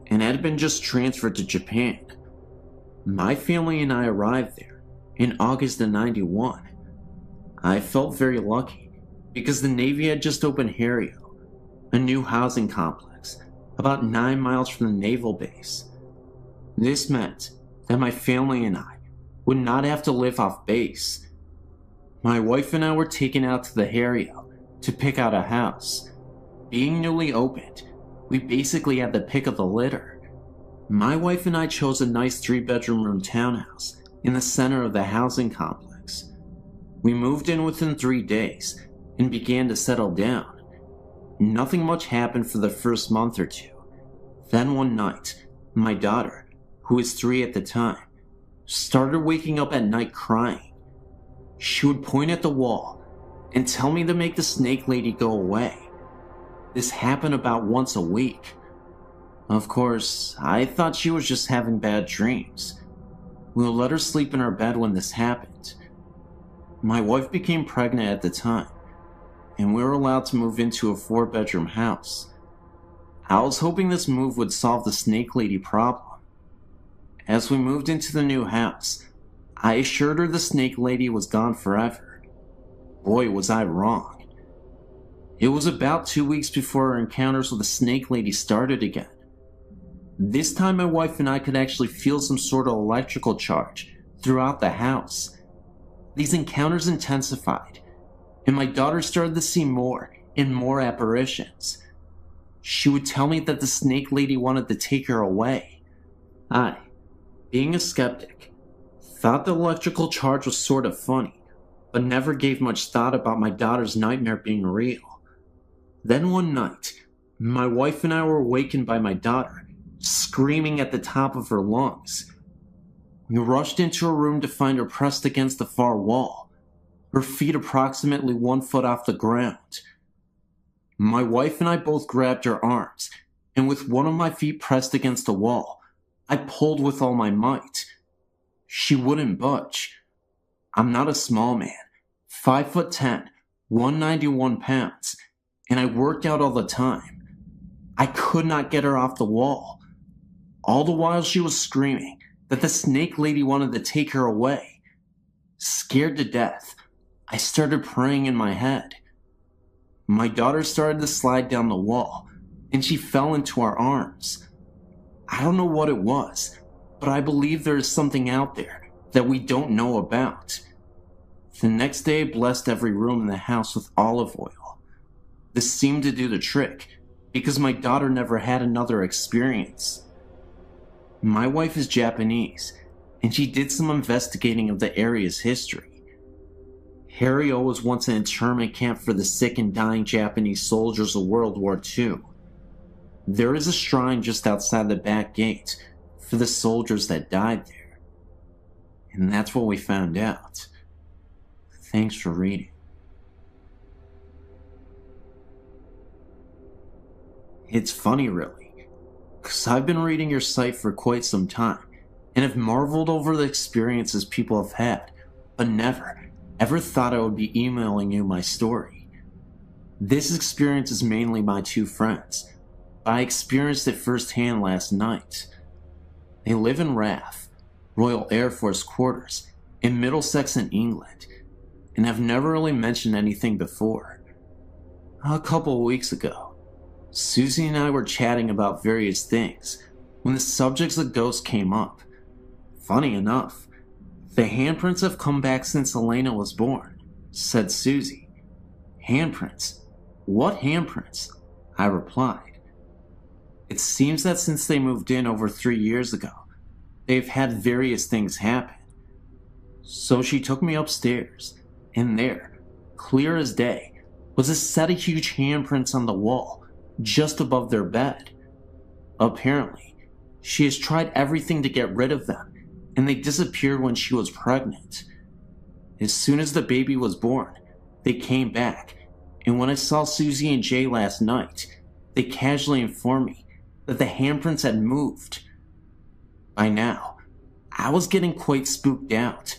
and had been just transferred to Japan. My family and I arrived there in August of '91. I felt very lucky, because the Navy had just opened Harrio, a new housing complex, about 9 miles from the naval base. This meant that my family and I would not have to live off base. My wife and I were taken out to the Harrio to pick out a house. Being newly opened, we basically had the pick of the litter. My wife and I chose a nice 3-bedroom room townhouse in the center of the housing complex. We moved in within 3 days and began to settle down. Nothing much happened for the first month or two. Then one night, my daughter, who was 3 at the time, started waking up at night crying. She would point at the wall and tell me to make the snake lady go away. This happened about once a week. Of course, I thought she was just having bad dreams. We let her sleep in her bed when this happened. My wife became pregnant at the time, and we were allowed to move into a 4-bedroom house. I was hoping this move would solve the snake lady problem. As we moved into the new house, I assured her the snake lady was gone forever. Boy, was I wrong. It was about 2 weeks before our encounters with the snake lady started again. This time my wife and I could actually feel some sort of electrical charge throughout the house. These encounters intensified, and my daughter started to see more and more apparitions. She would tell me that the snake lady wanted to take her away. I, being a skeptic, thought the electrical charge was sort of funny, but never gave much thought about my daughter's nightmare being real. Then one night, My wife and I were awakened by my daughter, screaming at the top of her lungs. We rushed into her room to find her pressed against the far wall, her feet approximately 1 foot off the ground. My wife and I both grabbed her arms, and with one of my feet pressed against the wall, I pulled with all my might. She wouldn't budge. I'm not a small man, 5'10", 191 pounds, and I worked out all the time. I could not get her off the wall. All the while she was screaming that the snake lady wanted to take her away. Scared to death, I started praying in my head. My daughter started to slide down the wall, and she fell into our arms. I don't know what it was, but I believe there is something out there that we don't know about. The next day I blessed every room in the house with olive oil. This seemed to do the trick, because my daughter never had another experience. My wife is Japanese, and she did some investigating of the area's history. Harrio was once an internment camp for the sick and dying Japanese soldiers of World War II. There is a shrine just outside the back gate for the soldiers that died there. And that's what we found out. Thanks for reading. It's funny, really, because I've been reading your site for quite some time and have marveled over the experiences people have had, but never, ever thought I would be emailing you my story. This experience is mainly my two friends, but I experienced it firsthand last night. They live in RAF, Royal Air Force Quarters, in Middlesex in England, and have never really mentioned anything before. A couple of weeks ago, Susie and I were chatting about various things when the subjects of ghosts came up. Funny enough, the handprints have come back since Elena was born, said Susie. Handprints? What handprints? I replied. It seems that since they moved in over 3 years ago, they've had various things happen. So she took me upstairs, and there, clear as day, was a set of huge handprints on the wall just above their bed. Apparently, she has tried everything to get rid of them, and they disappeared when she was pregnant. As soon as the baby was born, they came back, and when I saw Susie and Jay last night, they casually informed me that the handprints had moved. By now, I was getting quite spooked out.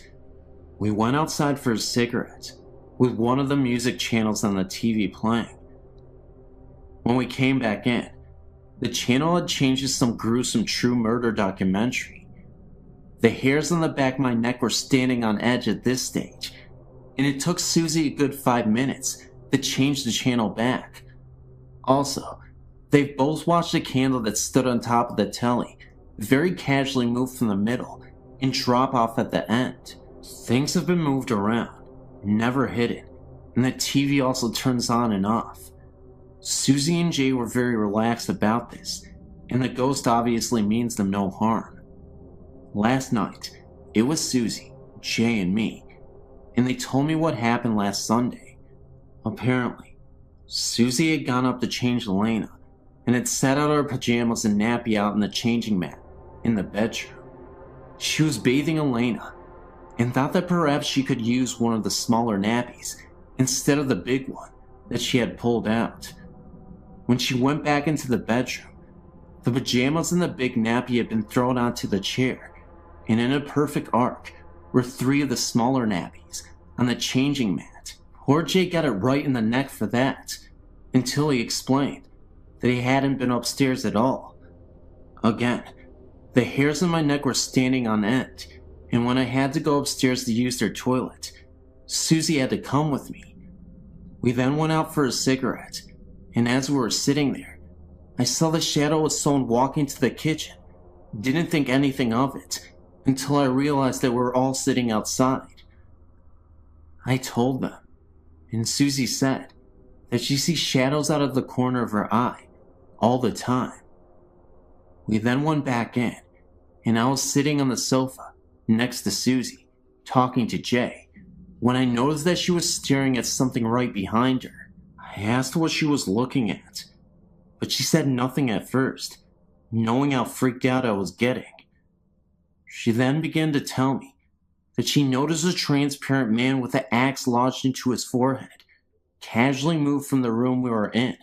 We went outside for a cigarette, with one of the music channels on the TV playing. When we came back in, the channel had changed to some gruesome true murder documentary. The hairs on the back of my neck were standing on edge at this stage, and it took Susie a good 5 minutes to change the channel back. Also, they've both watched a candle that stood on top of the telly very casually move from the middle and drop off at the end. Things have been moved around, never hidden, and the TV also turns on and off. Susie and Jay were very relaxed about this, and the ghost obviously means them no harm. Last night, it was Susie, Jay, and me, and they told me what happened last Sunday. Apparently, Susie had gone up to change Elena, and had set out her pajamas and nappy out in the changing mat in the bedroom. She was bathing Elena, and thought that perhaps she could use one of the smaller nappies instead of the big one that she had pulled out. When she went back into the bedroom, the pajamas and the big nappy had been thrown onto the chair, and in a perfect arc were 3 of the smaller nappies on the changing mat. Poor Jay got it right in the neck for that, until he explained that he hadn't been upstairs at all. Again, the hairs on my neck were standing on end, and when I had to go upstairs to use their toilet, Susie had to come with me. We then went out for a cigarette, and as we were sitting there, I saw the shadow of someone walking to the kitchen. Didn't think anything of it until I realized that we were all sitting outside. I told them, and Susie said that she sees shadows out of the corner of her eye all the time. We then went back in, and I was sitting on the sofa next to Susie, talking to Jay, when I noticed that she was staring at something right behind her. I asked what she was looking at, but she said nothing at first, knowing how freaked out I was getting. She then began to tell me that she noticed a transparent man with an axe lodged into his forehead casually move from the room we were in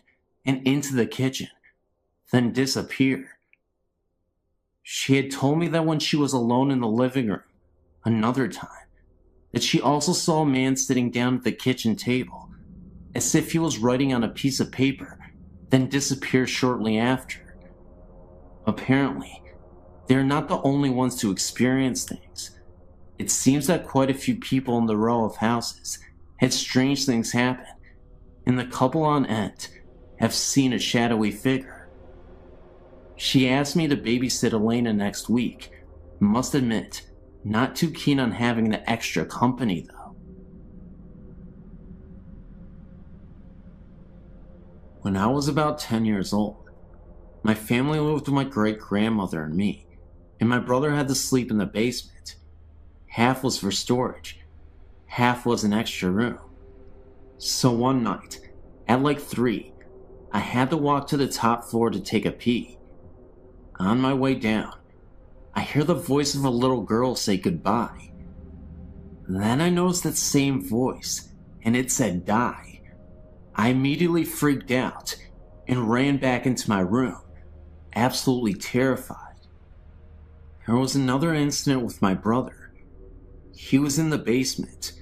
and into the kitchen, then disappear. She had told me that when she was alone in the living room, another time, that she also saw a man sitting down at the kitchen table, as if he was writing on a piece of paper, then disappear shortly after. Apparently, they are not the only ones to experience things. It seems that quite a few people in the row of houses had strange things happen, and the couple on end have seen a shadowy figure. She asked me to babysit Elena next week. Must admit, not too keen on having the extra company though. When I was about 10 years old, my family lived with my great-grandmother and me, and my brother had to sleep in the basement. Half was for storage, half was an extra room. So one night, at like 3, I had to walk to the top floor to take a pee. On my way down, I hear the voice of a little girl say goodbye. Then I noticed that same voice, and it said die. I immediately freaked out and ran back into my room, absolutely terrified. There was another incident with my brother. He was in the basement,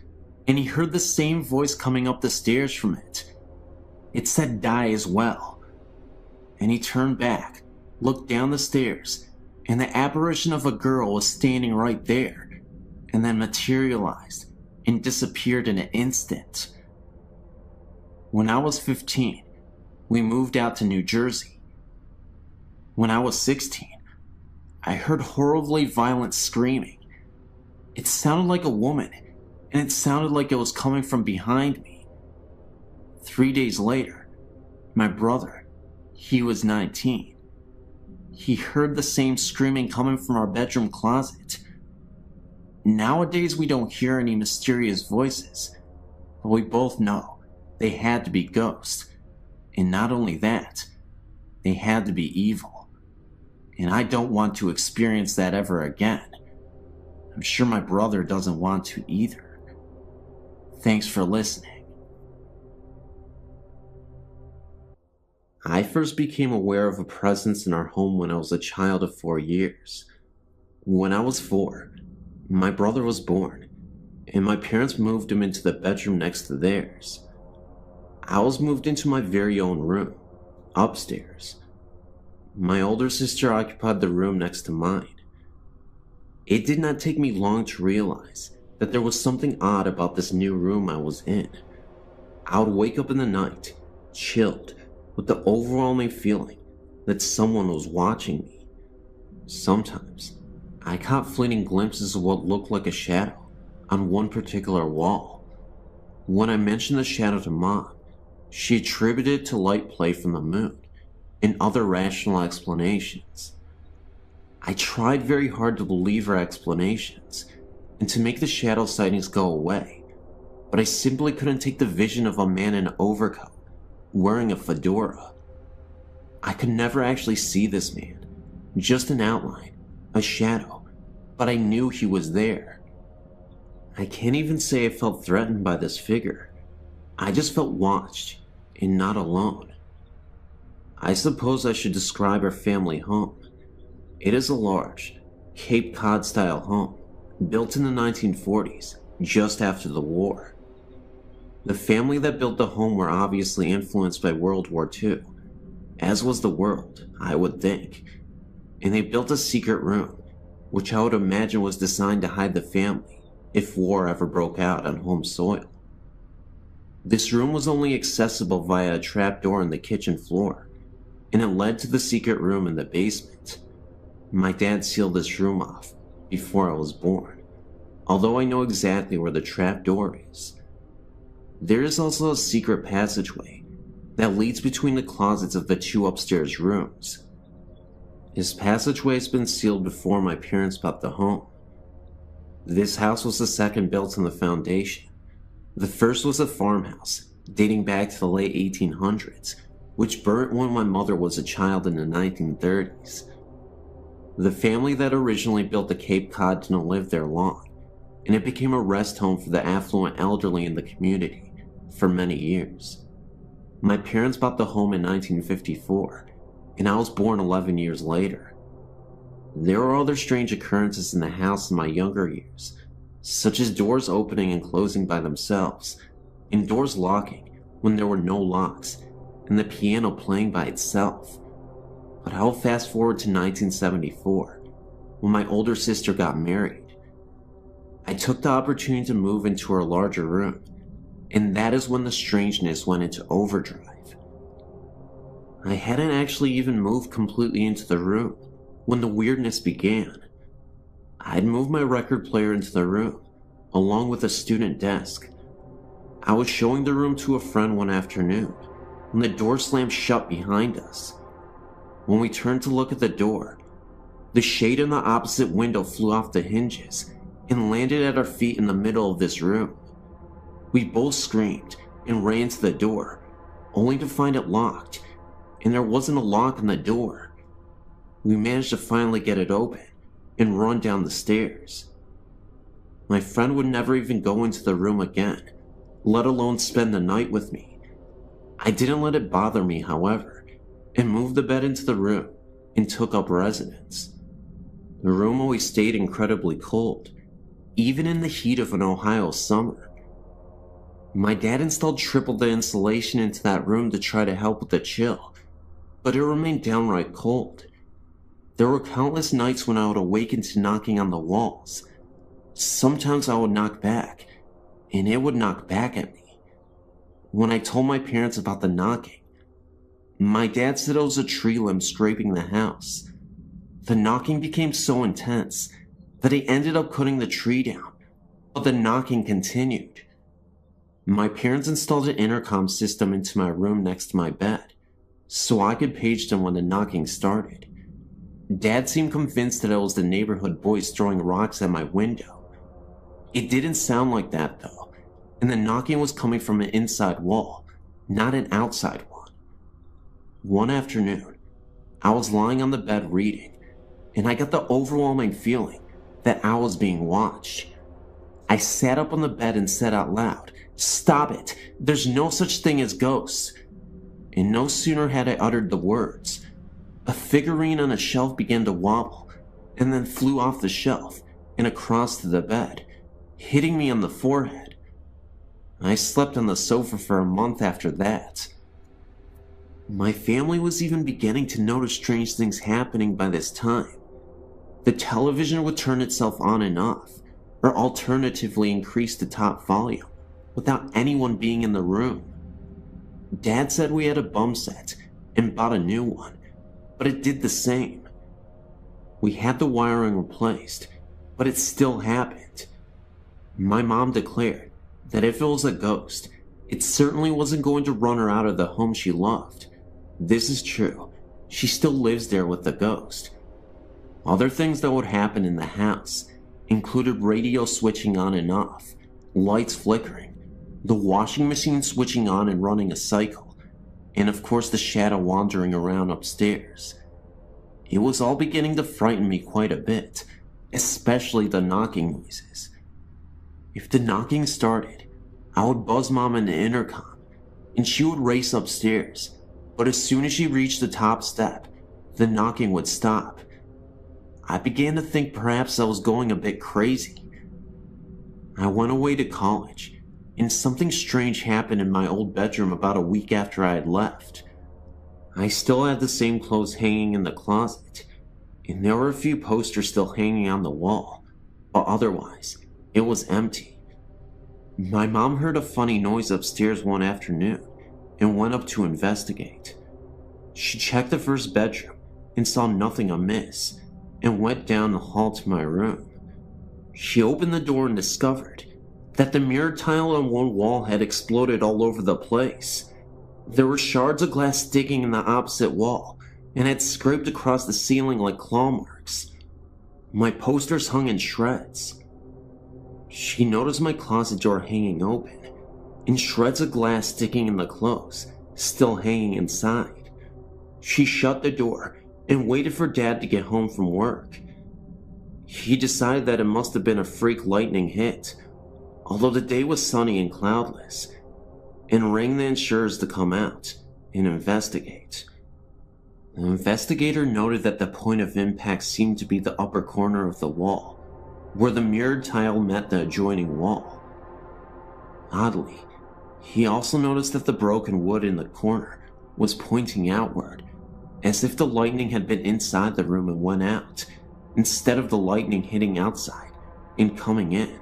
and he heard the same voice coming up the stairs from it. It said die as well. And he turned back, looked down the stairs, and the apparition of a girl was standing right there, and then materialized and disappeared in an instant. When I was 15, we moved out to New Jersey. When I was 16, I heard horribly violent screaming. It sounded like a woman, and it sounded like it was coming from behind me. 3 days later, my brother, he was 19. He heard the same screaming coming from our bedroom closet. Nowadays, we don't hear any mysterious voices, but we both know they had to be ghosts. And not only that, they had to be evil. And I don't want to experience that ever again. I'm sure my brother doesn't want to either. Thanks for listening. I first became aware of a presence in our home when I was a child of 4 years. When I was 4, my brother was born, and my parents moved him into the bedroom next to theirs. I was moved into my very own room, upstairs. My older sister occupied the room next to mine. It did not take me long to realize that there was something odd about this new room I was in. I would wake up in the night, chilled, with the overwhelming feeling that someone was watching me. Sometimes, I caught fleeting glimpses of what looked like a shadow on one particular wall. When I mentioned the shadow to Mom, she attributed it to light play from the moon and other rational explanations. I tried very hard to believe her explanations and to make the shadow sightings go away, but I simply couldn't take the vision of a man in an overcoat, wearing a fedora. I could never actually see this man, just an outline, a shadow, but I knew he was there. I can't even say I felt threatened by this figure. I just felt watched and not alone. I suppose I should describe our family home. It is a large, Cape Cod-style home, built in the 1940s, just after the war. The family that built the home were obviously influenced by World War II, as was the world, I would think, and they built a secret room, which I would imagine was designed to hide the family if war ever broke out on home soil. This room was only accessible via a trapdoor in the kitchen floor, and it led to the secret room in the basement. My dad sealed this room off before I was born, although I know exactly where the trapdoor is. There is also a secret passageway that leads between the closets of the 2 upstairs rooms. This passageway has been sealed before my parents bought the home. This house was the second built on the foundation. The first was a farmhouse dating back to the late 1800s, which burnt when my mother was a child in the 1930s. The family that originally built the Cape Cod didn't live there long, and it became a rest home for the affluent elderly in the community for many years. My parents bought the home in 1954, and I was born 11 years later. There were other strange occurrences in the house in my younger years, such as doors opening and closing by themselves, and doors locking when there were no locks, and the piano playing by itself. But I'll fast forward to 1974, when my older sister got married. I took the opportunity to move into her larger room, and that is when the strangeness went into overdrive. I hadn't actually even moved completely into the room when the weirdness began. I'd moved my record player into the room, along with a student desk. I was showing the room to a friend one afternoon when the door slammed shut behind us. When we turned to look at the door, the shade in the opposite window flew off the hinges and landed at our feet in the middle of this room. We both screamed and ran to the door, only to find it locked, and there wasn't a lock on the door. We managed to finally get it open and run down the stairs. My friend would never even go into the room again, let alone spend the night with me. I didn't let it bother me, however, and moved the bed into the room and took up residence. The room always stayed incredibly cold, even in the heat of an Ohio summer. My dad installed triple the insulation into that room to try to help with the chill, but it remained downright cold. There were countless nights when I would awaken to knocking on the walls. Sometimes I would knock back, and it would knock back at me. When I told my parents about the knocking, my dad said it was a tree limb scraping the house. The knocking became so intense that he ended up cutting the tree down, but the knocking continued. My parents installed an intercom system into my room next to my bed, so I could page them when the knocking started. Dad seemed convinced that it was the neighborhood boys throwing rocks at my window. It didn't sound like that though, and the knocking was coming from an inside wall, not an outside one. One afternoon, I was lying on the bed reading, and I got the overwhelming feeling that I was being watched. I sat up on the bed and said out loud, "Stop it! There's no such thing as ghosts!" And no sooner had I uttered the words, a figurine on a shelf began to wobble, and then flew off the shelf and across to the bed, hitting me on the forehead. I slept on the sofa for a month after that. My family was even beginning to notice strange things happening by this time. The television would turn itself on and off, or alternatively increase the top volume, without anyone being in the room. Dad said we had a bum set and bought a new one, but it did the same. We had the wiring replaced, but it still happened. My mom declared that if it was a ghost, it certainly wasn't going to run her out of the home she loved. This is true. She still lives there with the ghost. Other things that would happen in the house included radio switching on and off, lights flickering, the washing machine switching on and running a cycle, and of course the shadow wandering around upstairs. It was all beginning to frighten me quite a bit, especially the knocking noises. If the knocking started, I would buzz Mom in the intercom, and she would race upstairs, but as soon as she reached the top step, the knocking would stop. I began to think perhaps I was going a bit crazy. I went away to college, and something strange happened in my old bedroom about a week after I had left. I still had the same clothes hanging in the closet, and there were a few posters still hanging on the wall, but otherwise, it was empty. My mom heard a funny noise upstairs one afternoon and went up to investigate. She checked the first bedroom and saw nothing amiss, and went down the hall to my room. She opened the door and discovered that the mirror tile on one wall had exploded all over the place. There were shards of glass sticking in the opposite wall and had scraped across the ceiling like claw marks. My posters hung in shreds. She noticed my closet door hanging open and shreds of glass sticking in the clothes still hanging inside. She shut the door and waited for Dad to get home from work. He decided that it must have been a freak lightning hit, although the day was sunny and cloudless, and rang the insurers to come out and investigate. The investigator noted that the point of impact seemed to be the upper corner of the wall, where the mirrored tile met the adjoining wall. Oddly, he also noticed that the broken wood in the corner was pointing outward, as if the lightning had been inside the room and went out, instead of the lightning hitting outside and coming in.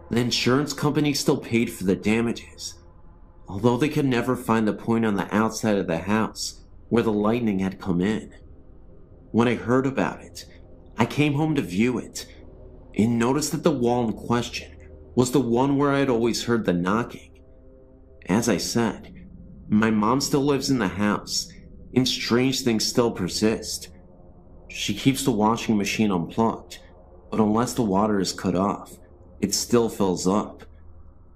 The insurance company still paid for the damages, although they could never find the point on the outside of the house where the lightning had come in. When I heard about it, I came home to view it, and noticed that the wall in question was the one where I had always heard the knocking. As I said, my mom still lives in the house, and strange things still persist. She keeps the washing machine unplugged, but unless the water is cut off, it still fills up.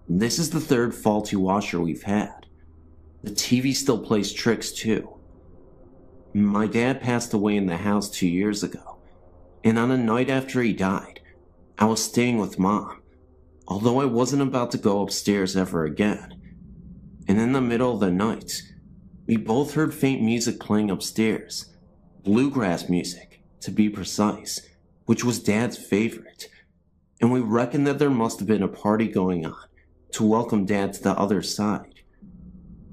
This is the third faulty washer we've had. The TV still plays tricks too. My dad passed away in the house 2 years ago, and on a night after he died, I was staying with Mom, although I wasn't about to go upstairs ever again. And in the middle of the night, we both heard faint music playing upstairs, bluegrass music, to be precise, which was Dad's favorite, and we reckoned that there must have been a party going on to welcome Dad to the other side.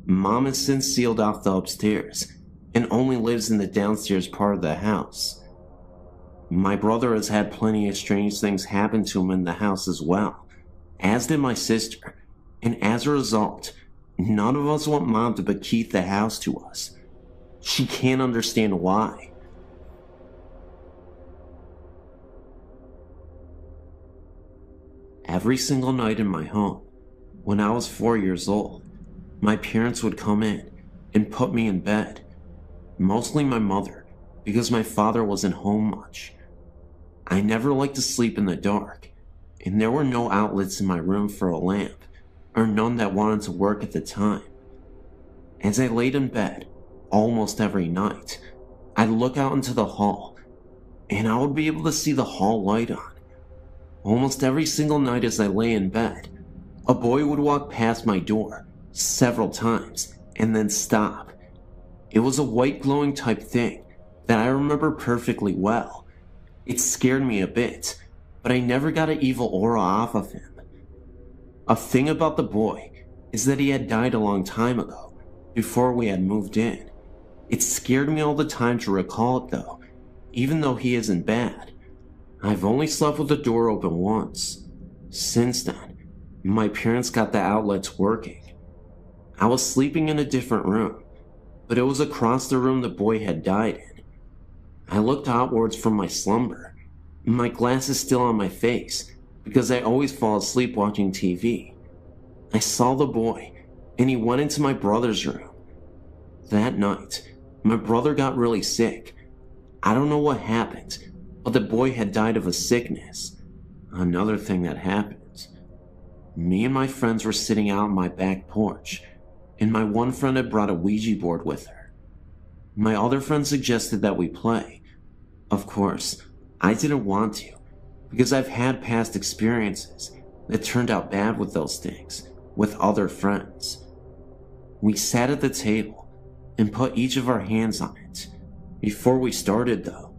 Mom has since sealed off the upstairs and only lives in the downstairs part of the house. My brother has had plenty of strange things happen to him in the house as well, as did my sister, and as a result, none of us want Mom to bequeath the house to us. She can't understand why. Every single night in my home, when I was 4 years old, my parents would come in and put me in bed. Mostly my mother, because my father wasn't home much. I never liked to sleep in the dark, and there were no outlets in my room for a lamp, or none that wanted to work at the time. As I laid in bed, almost every night, I'd look out into the hall, and I would be able to see the hall light on. Almost every single night as I lay in bed, a boy would walk past my door several times and then stop. It was a white glowing type thing that I remember perfectly well. It scared me a bit, but I never got an evil aura off of him. A thing about the boy is that he had died a long time ago, before we had moved in. It scared me all the time to recall it though, even though he isn't bad. I've only slept with the door open once. Since then, my parents got the outlets working. I was sleeping in a different room, but it was across the room the boy had died in. I looked outwards from my slumber, my glasses still on my face, because I always fall asleep watching TV. I saw the boy, and he went into my brother's room. That night, my brother got really sick. I don't know what happened, but the boy had died of a sickness. Another thing that happened. Me and my friends were sitting out on my back porch, and my one friend had brought a Ouija board with her. My other friend suggested that we play. Of course, I didn't want to, because I've had past experiences that turned out bad with those things, with other friends. We sat at the table and put each of our hands on it. Before we started though,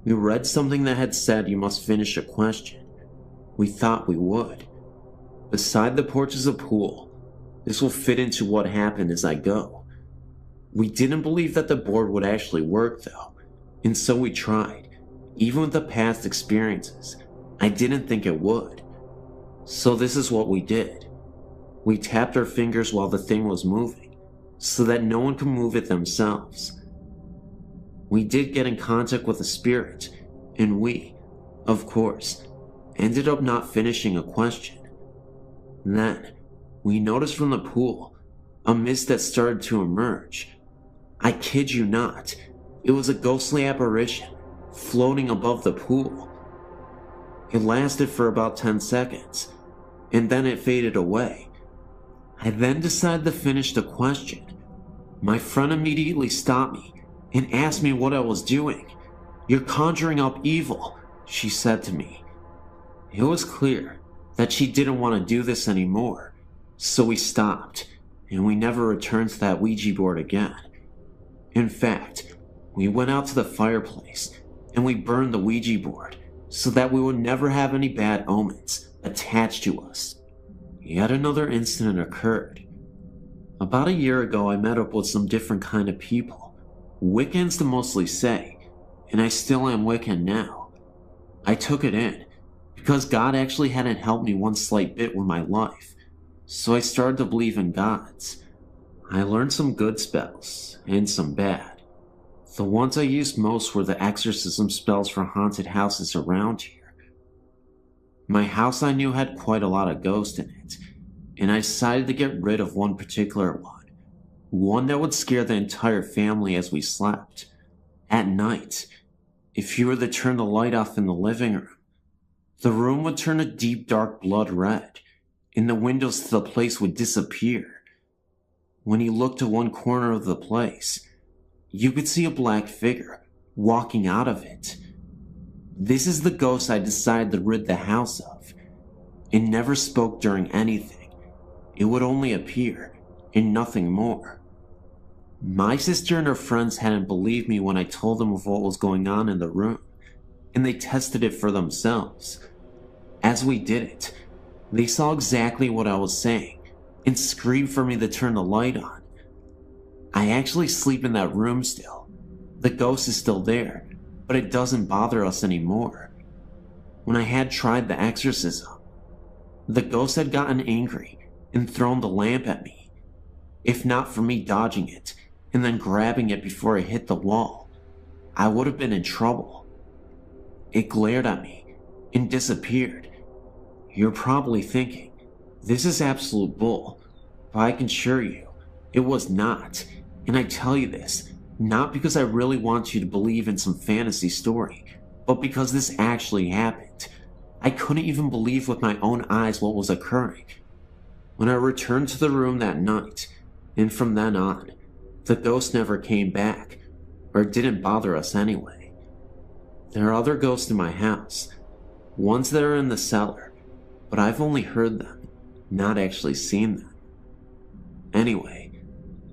we read something that had said you must finish a question. We thought we would. Beside the porch is a pool. This will fit into what happened as I go. We didn't believe that the board would actually work though, and so we tried. Even with the past experiences, I didn't think it would. So this is what we did. We tapped our fingers while the thing was moving, so that no one could move it themselves. We did get in contact with a spirit, and we, of course, ended up not finishing a question. Then, we noticed from the pool a mist that started to emerge. I kid you not, it was a ghostly apparition floating above the pool. It lasted for about 10 seconds, and then it faded away. I then decided to finish the question. My friend immediately stopped me and asked me what I was doing. "You're conjuring up evil," she said to me. It was clear that she didn't want to do this anymore, so we stopped, and we never returned to that Ouija board again. In fact, we went out to the fireplace and we burned the Ouija board so that we would never have any bad omens attached to us. Yet another incident occurred. About a year ago, I met up with some different kind of people. Wiccans to mostly say, and I still am Wiccan now. I took it in, because God actually hadn't helped me one slight bit with my life, so I started to believe in gods. I learned some good spells, and some bad. The ones I used most were the exorcism spells for haunted houses around here. My house I knew had quite a lot of ghosts in it, and I decided to get rid of one particular one that would scare the entire family as we slept. At night, if you were to turn the light off in the living room, the room would turn a deep dark blood red, and the windows to the place would disappear. When you looked to one corner of the place, you could see a black figure walking out of it. This is the ghost I decided to rid the house of. It never spoke during anything. It would only appear, and nothing more. My sister and her friends hadn't believed me when I told them of what was going on in the room, and they tested it for themselves. As we did it, they saw exactly what I was saying, and screamed for me to turn the light on. I actually sleep in that room still. The ghost is still there, but it doesn't bother us anymore. When I had tried the exorcism, the ghost had gotten angry and thrown the lamp at me. If not for me dodging it and then grabbing it before it hit the wall, I would have been in trouble. It glared at me and disappeared. You're probably thinking, this is absolute bull, but I can assure you, it was not. And I tell you this, not because I really want you to believe in some fantasy story, but because this actually happened. I couldn't even believe with my own eyes what was occurring. When I returned to the room that night, and from then on, the ghost never came back, or didn't bother us anyway. There are other ghosts in my house, ones that are in the cellar, but I've only heard them, not actually seen them. Anyway,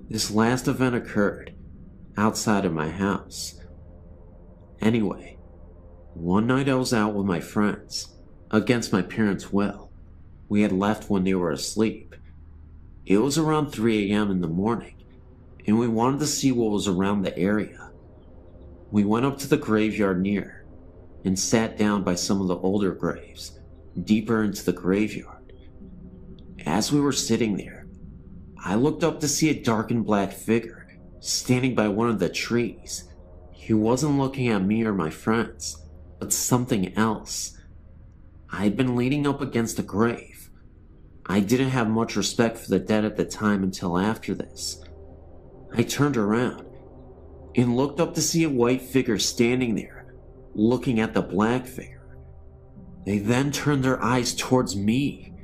this last event occurred outside of my house. Anyway, one night I was out with my friends, against my parents' will. We had left when they were asleep. It was around 3 a.m. in the morning, and we wanted to see what was around the area. We went up to the graveyard near, and sat down by some of the older graves, deeper into the graveyard. As we were sitting there, I looked up to see a darkened black figure standing by one of the trees. He wasn't looking at me or my friends, but something else. I had been leaning up against a grave. I didn't have much respect for the dead at the time until after this. I turned around and looked up to see a white figure standing there, looking at the black figure. They then turned their eyes towards me.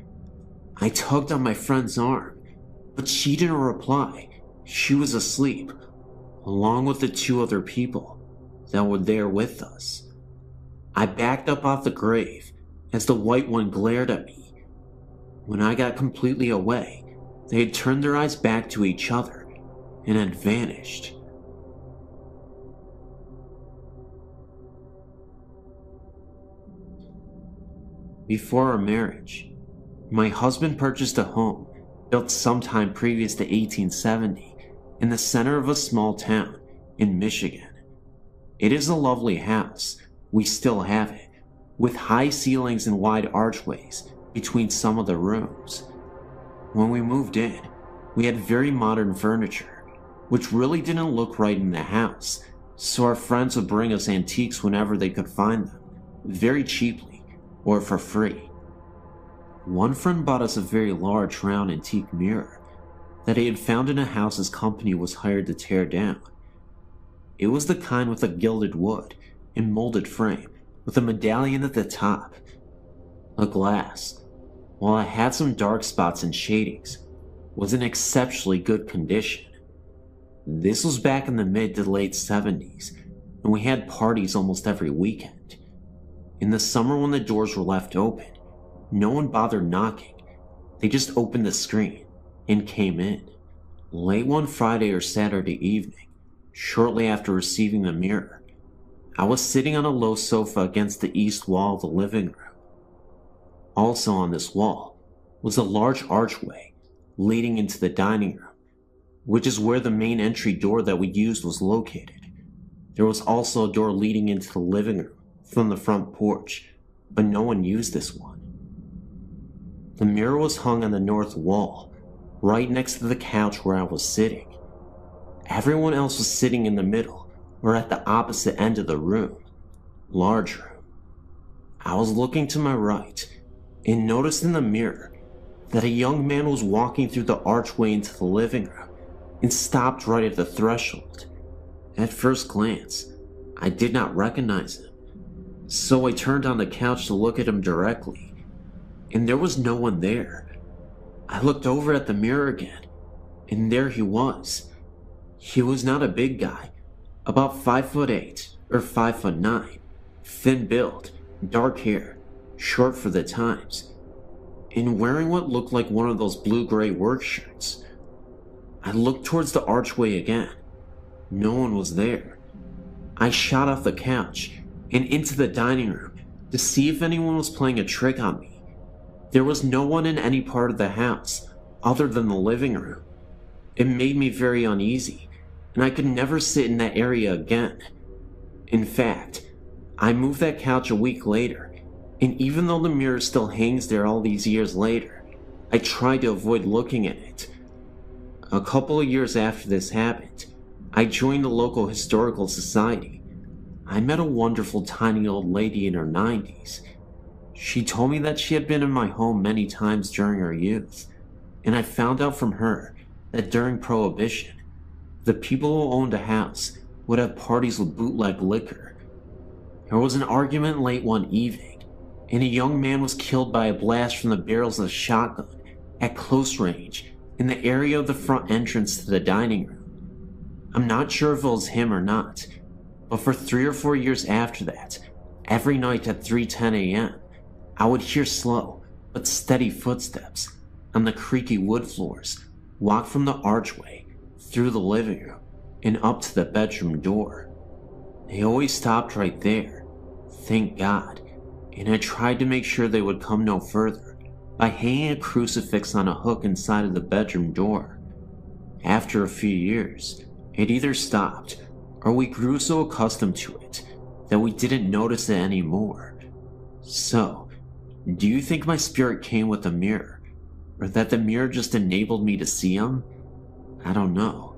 I tugged on my friend's arm, but she didn't reply. She was asleep, along with the two other people that were there with us. I backed up off the grave as the white one glared at me. When I got completely away, they had turned their eyes back to each other and had vanished. Before our marriage, my husband purchased a home built sometime previous to 1870 in the center of a small town in Michigan. It is a lovely house, we still have it, with high ceilings and wide archways between some of the rooms. When we moved in, we had very modern furniture, which really didn't look right in the house, so our friends would bring us antiques whenever they could find them, very cheaply or for free. One friend bought us a very large round antique mirror that he had found in a house his company was hired to tear down. It was the kind with a gilded wood and molded frame with a medallion at the top. A glass, while it had some dark spots and shadings, was in exceptionally good condition. This was back in the mid to late 70s, and we had parties almost every weekend. In the summer when the doors were left open, no one bothered knocking. They just opened the screen and came in. Late one Friday or Saturday evening, shortly after receiving the mirror, I was sitting on a low sofa against the east wall of the living room. Also on this wall was a large archway leading into the dining room, which is where the main entry door that we used was located. There was also a door leading into the living room from the front porch, but no one used this one. The mirror was hung on the north wall, right next to the couch where I was sitting. Everyone else was sitting in the middle or at the opposite end of the room, large room. I was looking to my right and noticed in the mirror that a young man was walking through the archway into the living room and stopped right at the threshold. At first glance, I did not recognize him, so I turned on the couch to look at him directly, and there was no one there. I looked over at the mirror again, and there he was. He was not a big guy, about 5'8" or 5'9", thin build, dark hair, short for the times, and wearing what looked like one of those blue-gray work shirts. I looked towards the archway again. No one was there. I shot off the couch and into the dining room to see if anyone was playing a trick on me. There was no one in any part of the house other than the living room. It made me very uneasy, and I could never sit in that area again. In fact, I moved that couch a week later, and even though the mirror still hangs there all these years later, I tried to avoid looking at it. A couple of years after this happened, I joined the local historical society. I met a wonderful tiny old lady in her 90s. She told me that she had been in my home many times during her youth, and I found out from her that during Prohibition, the people who owned a house would have parties with bootleg liquor. There was an argument late one evening, and a young man was killed by a blast from the barrels of a shotgun at close range in the area of the front entrance to the dining room. I'm not sure if it was him or not, but for 3 or 4 years after that, every night at 3:10 a.m., I would hear slow but steady footsteps on the creaky wood floors walk from the archway through the living room and up to the bedroom door. They always stopped right there, thank God, and I tried to make sure they would come no further by hanging a crucifix on a hook inside of the bedroom door. After a few years, it either stopped or we grew so accustomed to it that we didn't notice it anymore. So, do you think my spirit came with a mirror, or that the mirror just enabled me to see him? I don't know.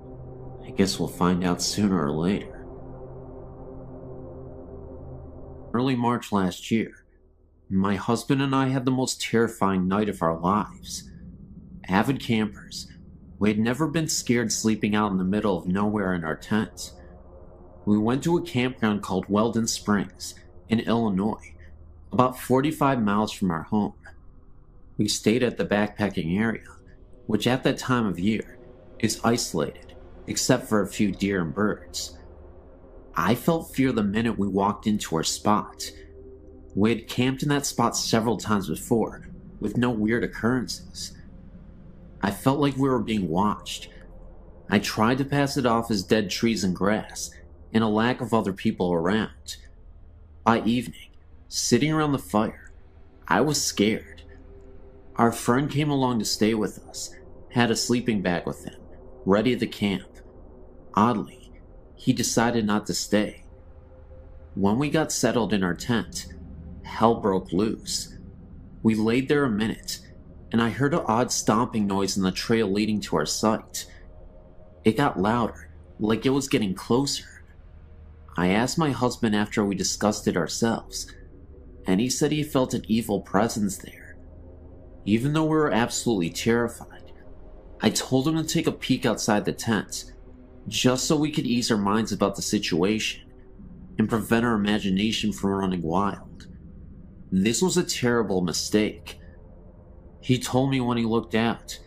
I guess we'll find out sooner or later. Early March last year, my husband and I had the most terrifying night of our lives. Avid campers, we had never been scared sleeping out in the middle of nowhere in our tent. We went to a campground called Weldon Springs in Illinois, about 45 miles from our home. We stayed at the backpacking area, which at that time of year is isolated except for a few deer and birds. I felt fear the minute we walked into our spot. We had camped in that spot several times before, with no weird occurrences. I felt like we were being watched. I tried to pass it off as dead trees and grass, and a lack of other people around. By evening, sitting around the fire, I was scared. Our friend came along to stay with us, had a sleeping bag with him, ready to camp. Oddly, he decided not to stay. When we got settled in our tent, hell broke loose. We laid there a minute, and I heard an odd stomping noise in the trail leading to our site. It got louder, like it was getting closer. I asked my husband after we discussed it ourselves, and he said he felt an evil presence there. Even though we were absolutely terrified, I told him to take a peek outside the tent, just so we could ease our minds about the situation and prevent our imagination from running wild. This was a terrible mistake. He told me when he looked out,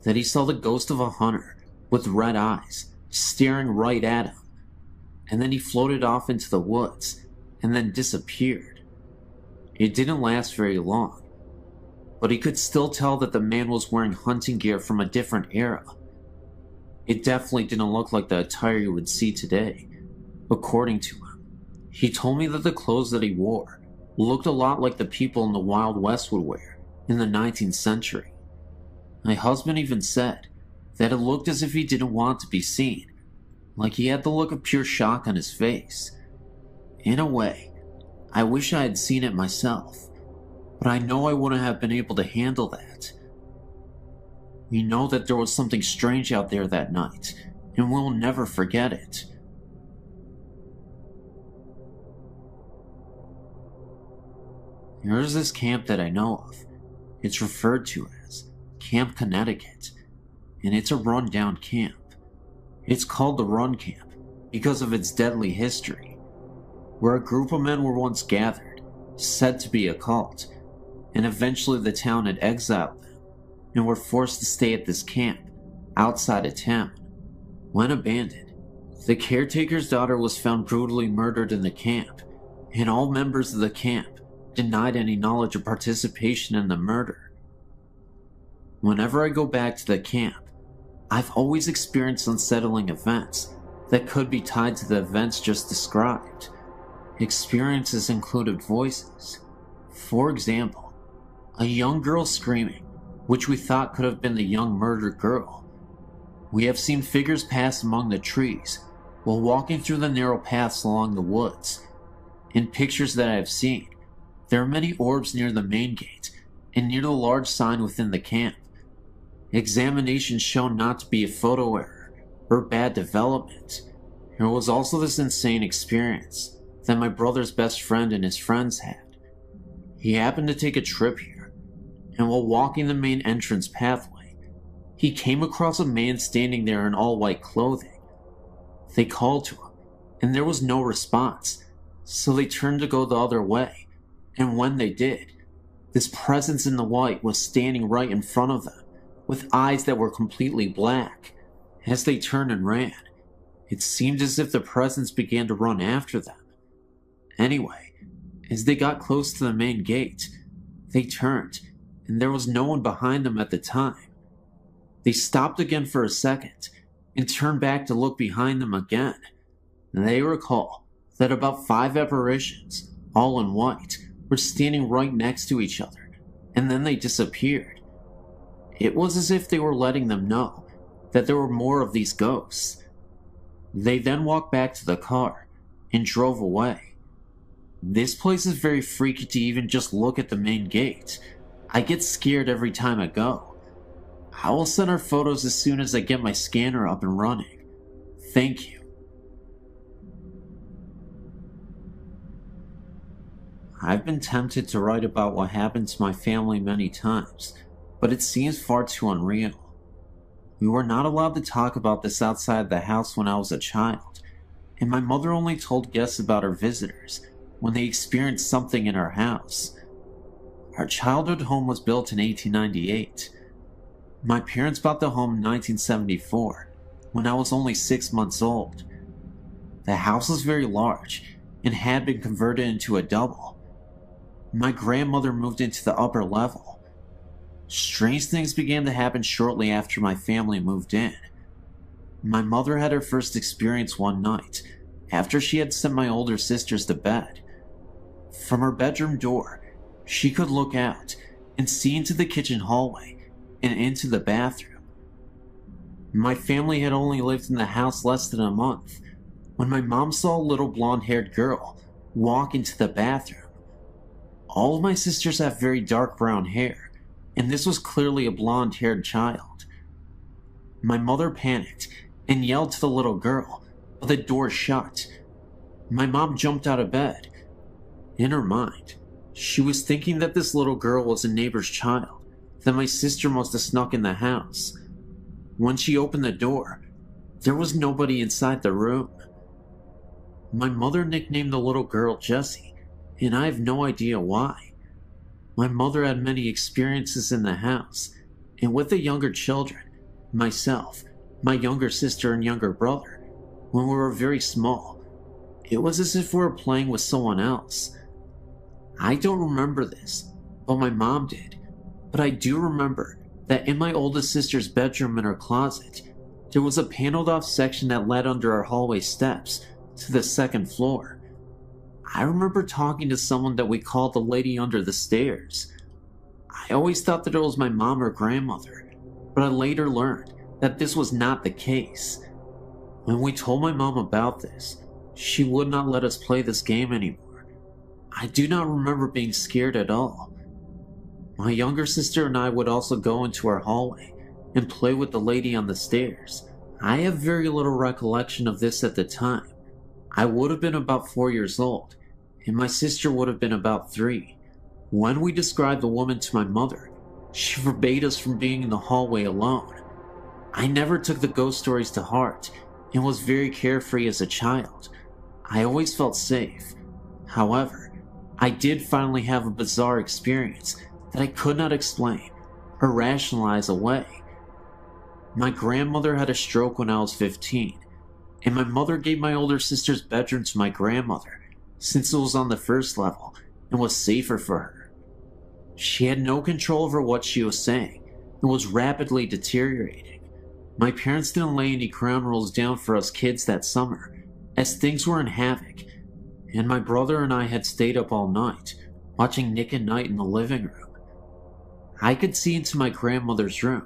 that he saw the ghost of a hunter with red eyes staring right at him, and then he floated off into the woods and then disappeared. It didn't last very long, but he could still tell that the man was wearing hunting gear from a different era. It definitely didn't look like the attire you would see today. According to him, he told me that the clothes that he wore looked a lot like the people in the Wild West would wear in the 19th century. My husband even said that it looked as if he didn't want to be seen, like he had the look of pure shock on his face. In a way, I wish I had seen it myself, but I know I wouldn't have been able to handle that. We know that there was something strange out there that night, and we'll never forget it. There's this camp that I know of. It's referred to as Camp Connecticut, and it's a rundown camp. It's called the Run Camp because of its deadly history, where a group of men were once gathered, said to be a cult, and eventually the town had exiled them and were forced to stay at this camp outside of town. When abandoned, the caretaker's daughter was found brutally murdered in the camp, and all members of the camp denied any knowledge or participation in the murder. Whenever I go back to the camp, I've always experienced unsettling events that could be tied to the events just described. Experiences included voices. For example, a young girl screaming, which we thought could have been the young murdered girl. We have seen figures pass among the trees while walking through the narrow paths along the woods. In pictures that I have seen, there are many orbs near the main gate and near the large sign within the camp. Examinations shown not to be a photo error or bad development. There was also this insane experience that my brother's best friend and his friends had. He happened to take a trip here, and while walking the main entrance pathway, he came across a man standing there in all white clothing. They called to him, and there was no response, so they turned to go the other way, and when they did, this presence in the white was standing right in front of them, with eyes that were completely black. As they turned and ran, it seemed as if the presence began to run after them. Anyway, as they got close to the main gate, they turned, and there was no one behind them at the time. They stopped again for a second, and turned back to look behind them again. They recall that about 5 apparitions, all in white, were standing right next to each other, and then they disappeared. It was as if they were letting them know that there were more of these ghosts. They then walked back to the car and drove away. This place is very freaky to even just look at the main gate. I get scared every time I go. I will send our photos as soon as I get my scanner up and running. Thank you. I've been tempted to write about what happened to my family many times, but it seems far too unreal. We were not allowed to talk about this outside the house when I was a child, and my mother only told guests about her visitors when they experienced something in our house. Our childhood home was built in 1898. My parents bought the home in 1974, when I was only 6 months old. The house was very large and had been converted into a double. My grandmother moved into the upper level. Strange things began to happen shortly after my family moved in. My mother had her first experience one night, after she had sent my older sisters to bed. From her bedroom door, she could look out and see into the kitchen hallway and into the bathroom. My family had only lived in the house less than a month when my mom saw a little blonde-haired girl walk into the bathroom. All of my sisters have very dark brown hair, and this was clearly a blonde-haired child. My mother panicked and yelled to the little girl, but the door shut. My mom jumped out of bed. In her mind, she was thinking that this little girl was a neighbor's child, that my sister must have snuck in the house. When she opened the door, there was nobody inside the room. My mother nicknamed the little girl Jessie, and I have no idea why. My mother had many experiences in the house, and with the younger children, myself, my younger sister, and younger brother, when we were very small. It was as if we were playing with someone else. I don't remember this, but my mom did. But I do remember that in my oldest sister's bedroom in her closet, there was a paneled off section that led under our hallway steps to the second floor. I remember talking to someone that we called the lady under the stairs. I always thought that it was my mom or grandmother, but I later learned that this was not the case. When we told my mom about this, she would not let us play this game anymore. I do not remember being scared at all. My younger sister and I would also go into our hallway and play with the lady on the stairs. I have very little recollection of this at the time. I would have been about 4 years old, and my sister would have been about 3. When we described the woman to my mother, she forbade us from being in the hallway alone. I never took the ghost stories to heart and was very carefree as a child. I always felt safe. However, I did finally have a bizarre experience that I could not explain or rationalize away. My grandmother had a stroke when I was 15, and my mother gave my older sister's bedroom to my grandmother since it was on the first level and was safer for her. She had no control over what she was saying and was rapidly deteriorating. My parents didn't lay any ground rules down for us kids that summer, as things were in havoc, and my brother and I had stayed up all night, watching Nick at Night in the living room. I could see into my grandmother's room,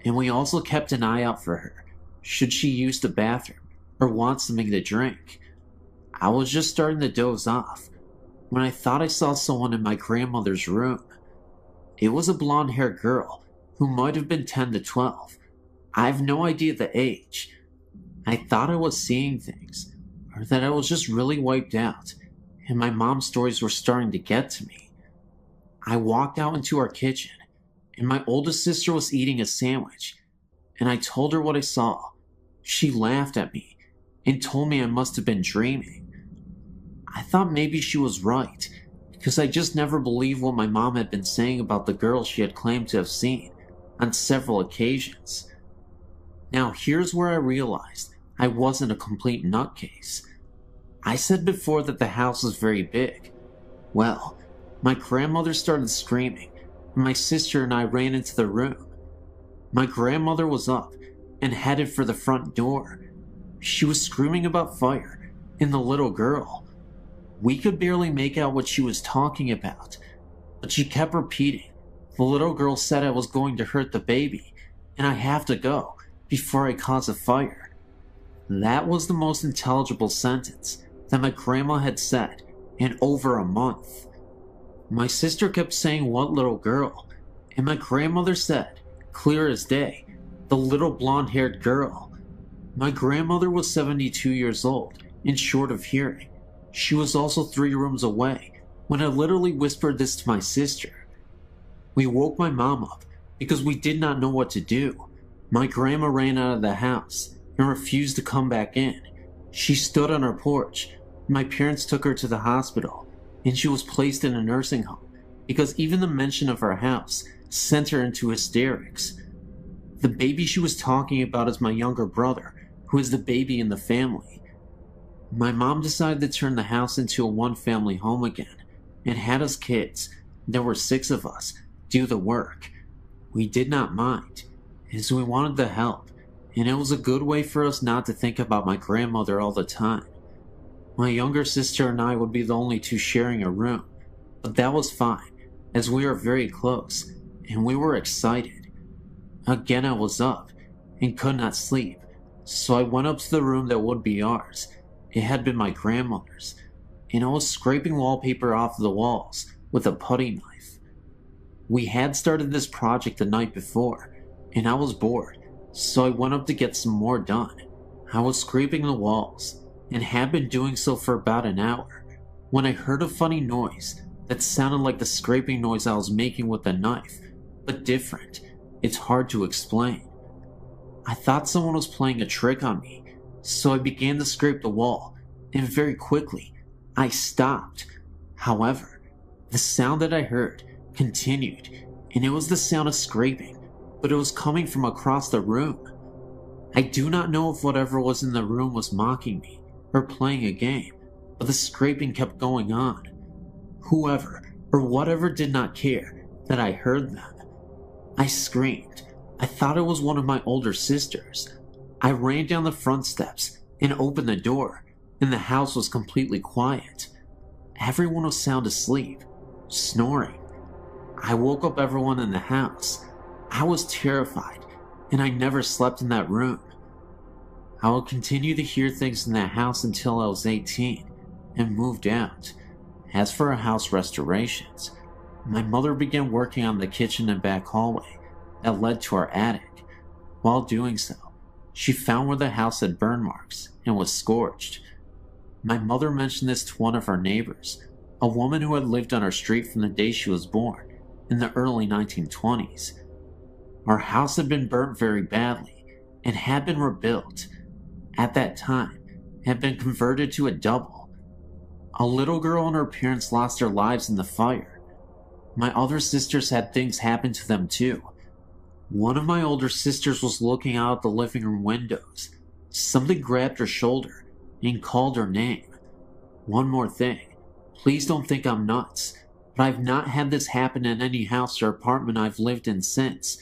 and we also kept an eye out for her, should she use the bathroom or want something to drink. I was just starting to doze off when I thought I saw someone in my grandmother's room. It was a blonde-haired girl who might have been 10 to 12. I have no idea the age. I thought I was seeing things, or that I was just really wiped out, and my mom's stories were starting to get to me. I walked out into our kitchen, and my oldest sister was eating a sandwich, and I told her what I saw. She laughed at me and told me I must have been dreaming. I thought maybe she was right, because I just never believed what my mom had been saying about the girl she had claimed to have seen on several occasions. Now here's where I realized I wasn't a complete nutcase. I said before that the house was very big. Well, my grandmother started screaming, and my sister and I ran into the room. My grandmother was up and headed for the front door. She was screaming about fire and the little girl. We could barely make out what she was talking about, but she kept repeating, "The little girl said I was going to hurt the baby, and I have to go before I cause a fire." That was the most intelligible sentence that my grandma had said in over a month. My sister kept saying, "What little girl?" and my grandmother said, clear as day, "The little blonde-haired girl." My grandmother was 72 years old and short of hearing. She was also 3 rooms away when I literally whispered this to my sister. We woke my mom up because we did not know what to do. My grandma ran out of the house and refused to come back in. She stood on her porch. My parents took her to the hospital, and she was placed in a nursing home because even the mention of our house sent her into hysterics. The baby she was talking about is my younger brother, who is the baby in the family. My mom decided to turn the house into a one-family home again and had us kids, there were 6 of us, do the work. We did not mind, as we wanted the help, and it was a good way for us not to think about my grandmother all the time. My younger sister and I would be the only 2 sharing a room, but that was fine, as we were very close, and we were excited. Again I was up, and could not sleep, so I went up to the room that would be ours. It had been my grandmother's, and I was scraping wallpaper off the walls with a putty knife. We had started this project the night before, and I was bored, so I went up to get some more done. I was scraping the walls, and had been doing so for about an hour, when I heard a funny noise that sounded like the scraping noise I was making with the knife, but different. It's hard to explain. I thought someone was playing a trick on me, so I began to scrape the wall, and very quickly, I stopped. However, the sound that I heard continued, and it was the sound of scraping, but it was coming from across the room. I do not know if whatever was in the room was mocking me or playing a game, but the scraping kept going on. Whoever or whatever did not care that I heard them. I screamed. I thought it was one of my older sisters. I ran down the front steps and opened the door, and the house was completely quiet. Everyone was sound asleep, snoring. I woke up everyone in the house. I was terrified, and I never slept in that room. I would continue to hear things in that house until I was 18 and moved out. As for our house restorations, my mother began working on the kitchen and back hallway that led to our attic. While doing so, she found where the house had burn marks and was scorched. My mother mentioned this to one of our neighbors, a woman who had lived on our street from the day she was born in the early 1920s. Our house had been burnt very badly and had been rebuilt. At that time, it had been converted to a double. A little girl and her parents lost their lives in the fire. My other sisters had things happen to them too. One of my older sisters was looking out the living room windows. Something grabbed her shoulder and called her name. One more thing, please don't think I'm nuts, but I've not had this happen in any house or apartment I've lived in since.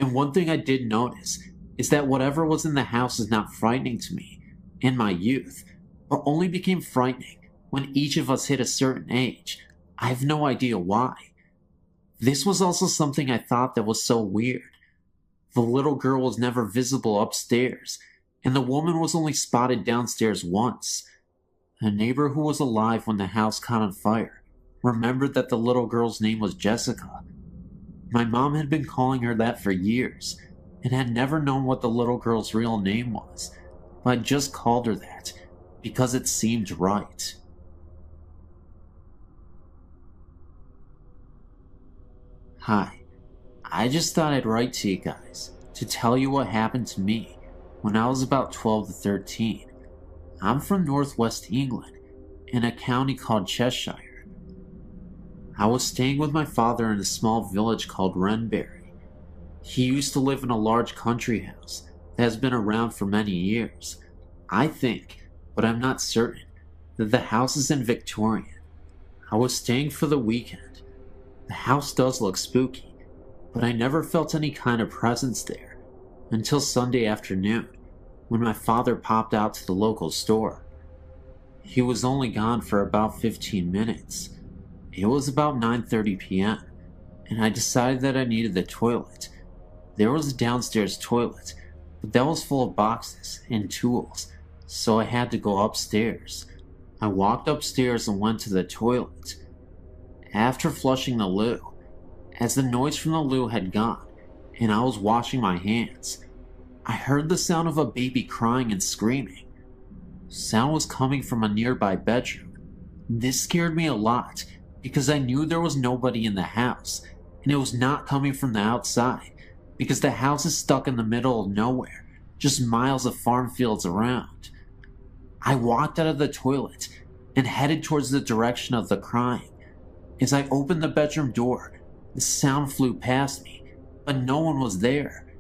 And one thing I did notice is that whatever was in the house is not frightening to me in my youth, but only became frightening when each of us hit a certain age. I have no idea why. This was also something I thought that was so weird. The little girl was never visible upstairs, and the woman was only spotted downstairs once. A neighbor who was alive when the house caught on fire remembered that the little girl's name was Jessica. My mom had been calling her that for years, and had never known what the little girl's real name was, but I just called her that because it seemed right. Hi, I just thought I'd write to you guys to tell you what happened to me when I was about 12 to 13. I'm from northwest England, in a county called Cheshire. I was staying with my father in a small village called Wrenbury. He used to live in a large country house that has been around for many years. I think, but I'm not certain, that the house is in Victorian. I was staying for the weekend. The house does look spooky, but I never felt any kind of presence there until Sunday afternoon, when my father popped out to the local store. He was only gone for about 15 minutes. It was about 9:30 p.m., and I decided that I needed the toilet. There was a downstairs toilet, but that was full of boxes and tools, so I had to go upstairs. I walked upstairs and went to the toilet. After flushing the loo, as the noise from the loo had gone, and I was washing my hands, I heard the sound of a baby crying and screaming. Sound was coming from a nearby bedroom. This scared me a lot because I knew there was nobody in the house, and it was not coming from the outside because the house is stuck in the middle of nowhere, just miles of farm fields around. I walked out of the toilet and headed towards the direction of the crying. As I opened the bedroom door, the sound flew past me, but no one was there.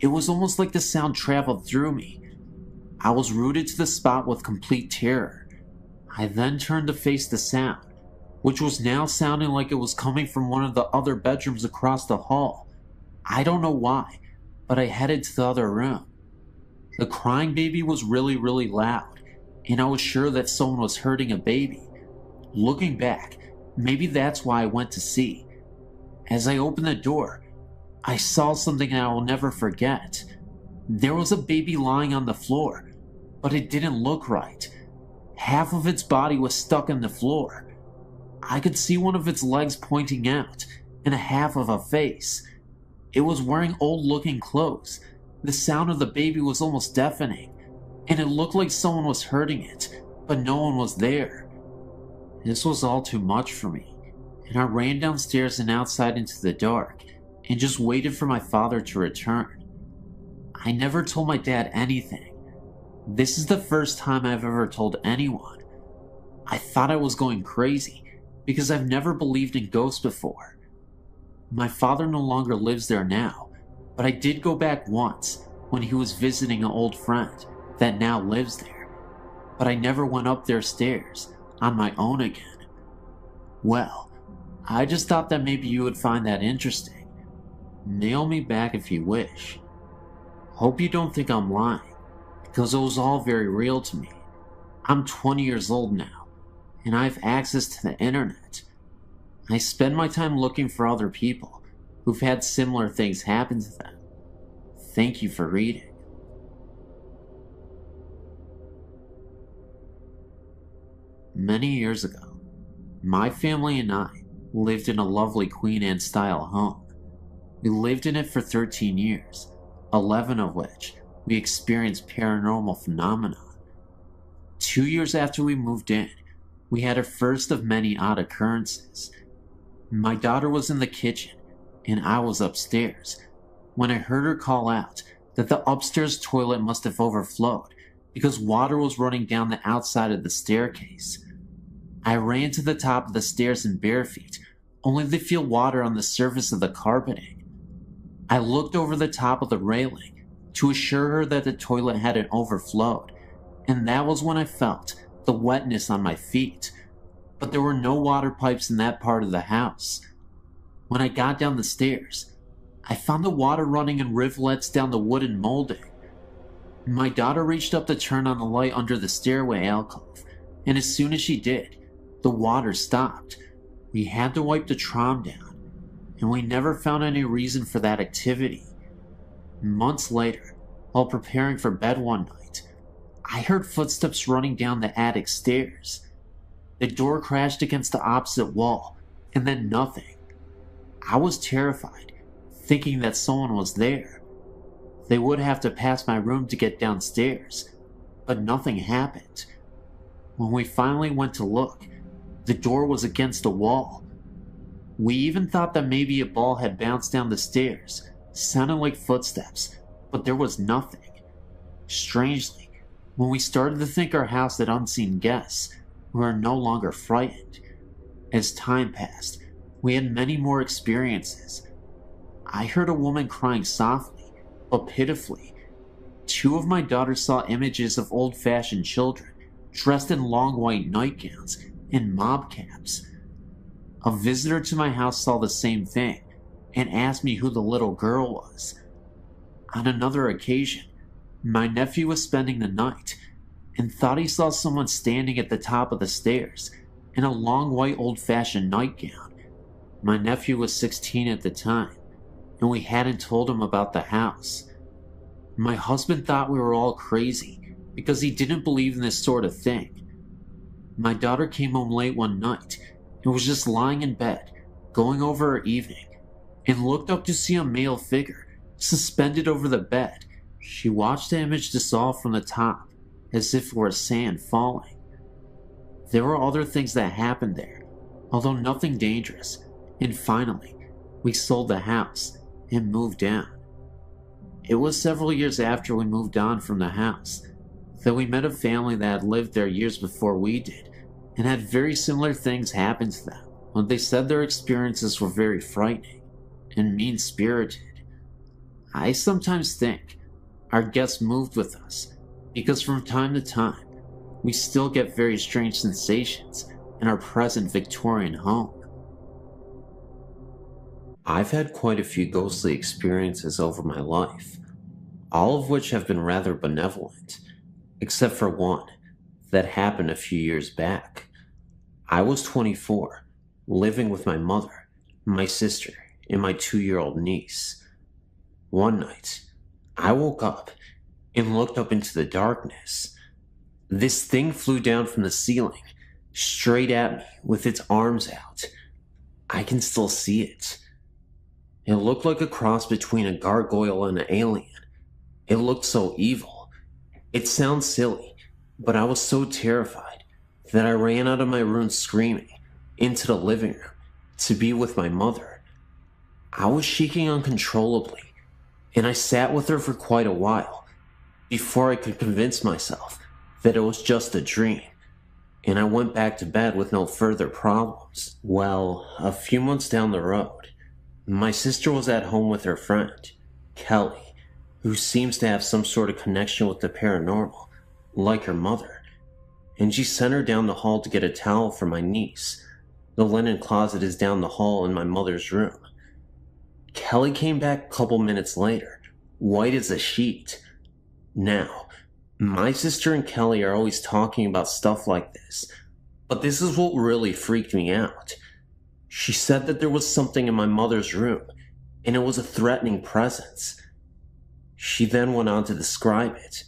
It was almost like the sound traveled through me. I was rooted to the spot with complete terror. I then turned to face the sound, which was now sounding like it was coming from one of the other bedrooms across the hall. I don't know why, but I headed to the other room. The crying baby was really, really loud, and I was sure that someone was hurting a baby. Looking back, maybe that's why I went to see. As I opened the door, I saw something I will never forget. There was a baby lying on the floor, but it didn't look right. Half of its body was stuck in the floor. I could see one of its legs pointing out, and a half of a face. It was wearing old-looking clothes. The sound of the baby was almost deafening, and it looked like someone was hurting it, but no one was there. This was all too much for me, and I ran downstairs and outside into the dark, and just waited for my father to return. I never told my dad anything. This is the first time I've ever told anyone. I thought I was going crazy, because I've never believed in ghosts before. My father no longer lives there now, but I did go back once when he was visiting an old friend that now lives there, but I never went up their stairs on my own again. Well, I just thought that maybe you would find that interesting. Nail me back if you wish. Hope you don't think I'm lying, because it was all very real to me. I'm 20 years old now, and I have access to the internet. I spend my time looking for other people who've had similar things happen to them. Thank you for reading. Many years ago, my family and I lived in a lovely Queen Anne style home. We lived in it for 13 years, 11 of which we experienced paranormal phenomena. 2 years after we moved in, we had a first of many odd occurrences. My daughter was in the kitchen and I was upstairs when I heard her call out that the upstairs toilet must have overflowed because water was running down the outside of the staircase. I ran to the top of the stairs in bare feet, only to feel water on the surface of the carpeting. I looked over the top of the railing to assure her that the toilet hadn't overflowed, and that was when I felt the wetness on my feet, but there were no water pipes in that part of the house. When I got down the stairs, I found the water running in rivulets down the wooden molding. My daughter reached up to turn on the light under the stairway alcove, and as soon as she did, the water stopped. We had to wipe the trom down, and we never found any reason for that activity. Months later, while preparing for bed one night, I heard footsteps running down the attic stairs. The door crashed against the opposite wall, and then nothing. I was terrified, thinking that someone was there. They would have to pass my room to get downstairs, but nothing happened. When we finally went to look, the door was against the wall. We even thought that maybe a ball had bounced down the stairs, sounding like footsteps, but there was nothing. Strangely, when we started to think our house had unseen guests, we were no longer frightened. As time passed, we had many more experiences. I heard a woman crying softly, but pitifully. 2 of my daughters saw images of old-fashioned children, dressed in long white nightgowns and mob caps. A visitor to my house saw the same thing and asked me who the little girl was. On another occasion, my nephew was spending the night and thought he saw someone standing at the top of the stairs in a long white old-fashioned nightgown. My nephew was 16 at the time, and we hadn't told him about the house. My husband thought we were all crazy because he didn't believe in this sort of thing. My daughter came home late one night and was just lying in bed, going over her evening, and looked up to see a male figure suspended over the bed. She watched the image dissolve from the top, as if it were sand falling. There were other things that happened there, although nothing dangerous, and finally, we sold the house and moved down. It was several years after we moved on from the house that we met a family that had lived there years before we did, and had very similar things happen to them. When they said their experiences were very frightening and mean-spirited. I sometimes think our guests moved with us, because from time to time, we still get very strange sensations in our present Victorian home. I've had quite a few ghostly experiences over my life, all of which have been rather benevolent, except for one that happened a few years back. I was 24, living with my mother, my sister, and my 2-year-old niece. One night, I woke up and looked up into the darkness. This thing flew down from the ceiling, straight at me with its arms out. I can still see it. It looked like a cross between a gargoyle and an alien. It looked so evil. It sounds silly, but I was so terrified that I ran out of my room screaming into the living room to be with my mother. I was shaking uncontrollably, and I sat with her for quite a while before I could convince myself that it was just a dream, and I went back to bed with no further problems. Well, a few months down the road, my sister was at home with her friend. Kelly, who seems to have some sort of connection with the paranormal, like her mother, and she sent her down the hall to get a towel for my niece. The linen closet is down the hall in my mother's room. Kelly came back a couple minutes later, white as a sheet. Now, my sister and Kelly are always talking about stuff like this, but this is what really freaked me out. She said that there was something in my mother's room, and it was a threatening presence. She then went on to describe it.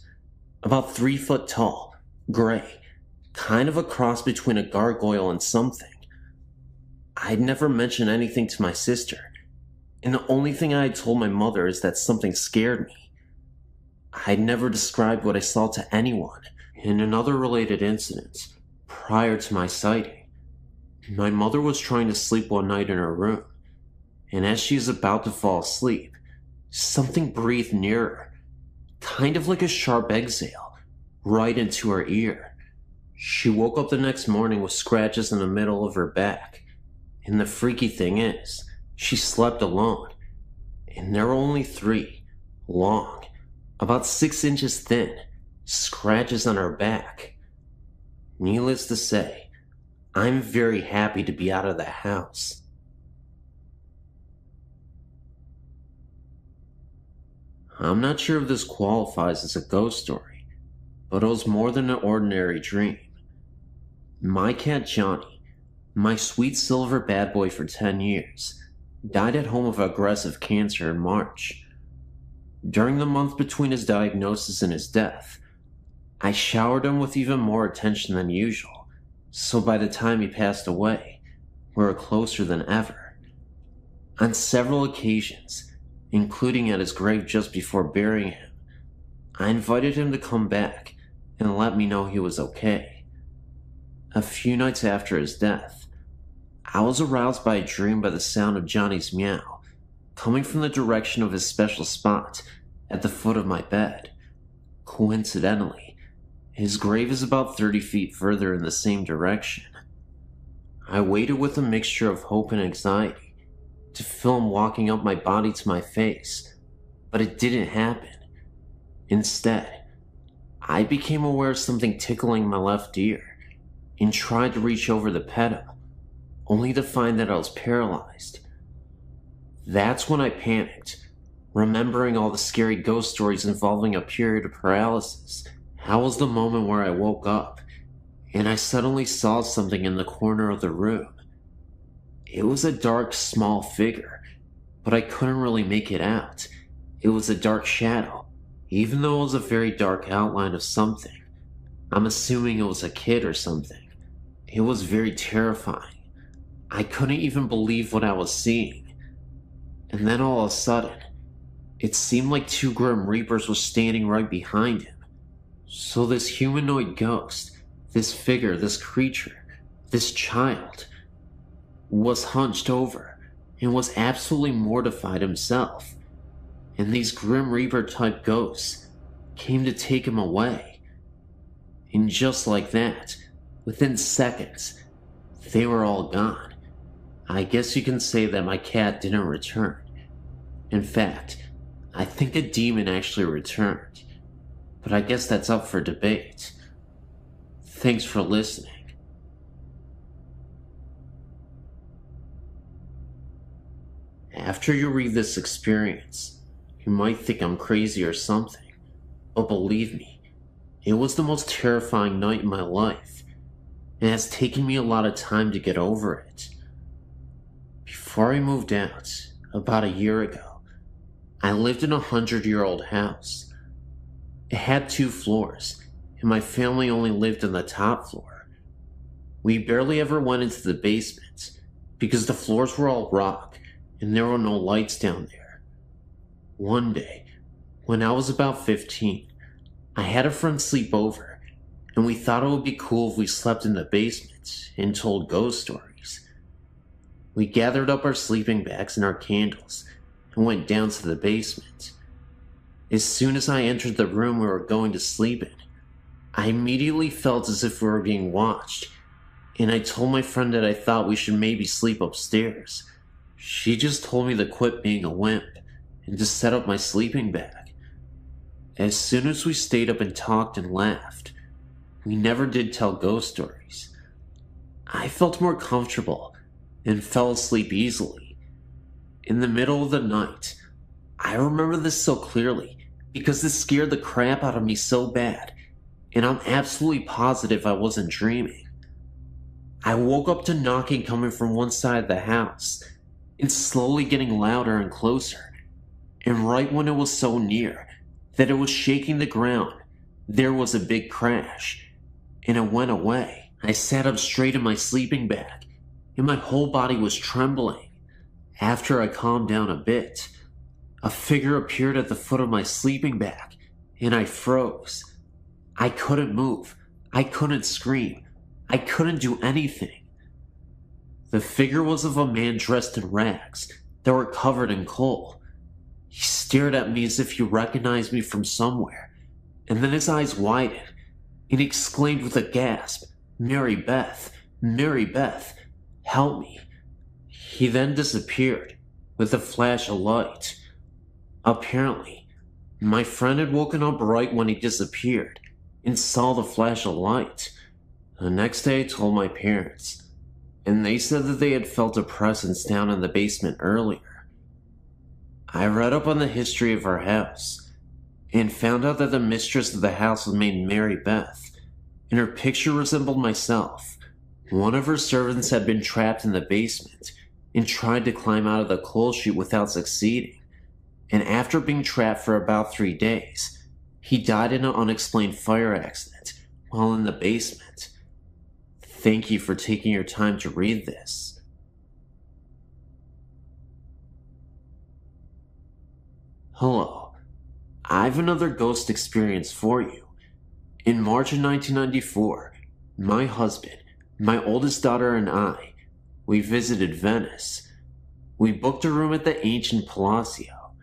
About 3 foot tall, gray, kind of a cross between a gargoyle and something. I'd never mentioned anything to my sister, and the only thing I had told my mother is that something scared me. I'd never described what I saw to anyone. In another related incident, prior to my sighting, my mother was trying to sleep one night in her room, and as she was about to fall asleep, something breathed near her, kind of like a sharp exhale, right into her ear. She woke up the next morning with scratches in the middle of her back, and the freaky thing is, she slept alone, and there were only 3, long, about 6 inches thin, scratches on her back. Needless to say, I'm very happy to be out of the house. I'm not sure if this qualifies as a ghost story, but it was more than an ordinary dream. My cat Johnny, my sweet silver bad boy for 10 years, died at home of aggressive cancer in March. During the month between his diagnosis and his death, I showered him with even more attention than usual, so by the time he passed away, we were closer than ever. On several occasions, including at his grave just before burying him, I invited him to come back and let me know he was okay. A few nights after his death, I was aroused by a dream by the sound of Johnny's meow, coming from the direction of his special spot at the foot of my bed. Coincidentally, his grave is about 30 feet further in the same direction. I waited with a mixture of hope and anxiety to feel him walking up my body to my face, but it didn't happen. Instead, I became aware of something tickling my left ear and tried to reach over to pet him, only to find that I was paralyzed. That's when I panicked, remembering all the scary ghost stories involving a period of paralysis. That was the moment where I woke up, and I suddenly saw something in the corner of the room. It was a dark, small figure, but I couldn't really make it out. It was a dark shadow, even though it was a very dark outline of something. I'm assuming it was a kid or something. It was very terrifying. I couldn't even believe what I was seeing. And then all of a sudden, it seemed like 2 Grim Reapers were standing right behind him. So this humanoid ghost, this figure, this creature, this child, was hunched over and was absolutely mortified himself. And these Grim Reaper type ghosts came to take him away. And just like that, within seconds, they were all gone. I guess you can say that my cat didn't return. In fact, I think a demon actually returned. But I guess that's up for debate. Thanks for listening. After you read this experience, you might think I'm crazy or something, but believe me, it was the most terrifying night in my life, and it has taken me a lot of time to get over it. Before I moved out, about a year ago, I lived in a 100-year-old house. It had 2 floors, and my family only lived on the top floor. We barely ever went into the basement, because the floors were all rock, and there were no lights down there. One day, when I was about 15, I had a friend sleep over, and we thought it would be cool if we slept in the basement and told ghost stories. We gathered up our sleeping bags and our candles and went down to the basement. As soon as I entered the room we were going to sleep in, I immediately felt as if we were being watched, and I told my friend that I thought we should maybe sleep upstairs. She just told me to quit being a wimp and to set up my sleeping bag. As soon as we stayed up and talked and laughed, we never did tell ghost stories. I felt more comfortable and fell asleep easily. In the middle of the night, I remember this so clearly because this scared the crap out of me so bad, and I'm absolutely positive I wasn't dreaming. I woke up to knocking coming from one side of the house, and slowly getting louder and closer, and right when it was so near that it was shaking the ground, there was a big crash, and it went away. I sat up straight in my sleeping bag, and my whole body was trembling. After I calmed down a bit, a figure appeared at the foot of my sleeping bag, and I froze. I couldn't move. I couldn't scream. I couldn't do anything. The figure was of a man dressed in rags that were covered in coal. He stared at me as if he recognized me from somewhere, and then his eyes widened, and he exclaimed with a gasp, "Mary Beth, Mary Beth, help me." He then disappeared with a flash of light. Apparently, my friend had woken up right when he disappeared and saw the flash of light. The next day I told my parents, and they said that they had felt a presence down in the basement earlier. I read up on the history of our house and found out that the mistress of the house was named Mary Beth, and her picture resembled myself. One of her servants had been trapped in the basement and tried to climb out of the coal chute without succeeding, and after being trapped for about 3 days, he died in an unexplained fire accident while in the basement. Thank you for taking your time to read this. Hello, I have another ghost experience for you. In March of 1994, my husband, my oldest daughter, and I, we visited Venice. We booked a room at the ancient Palazzo.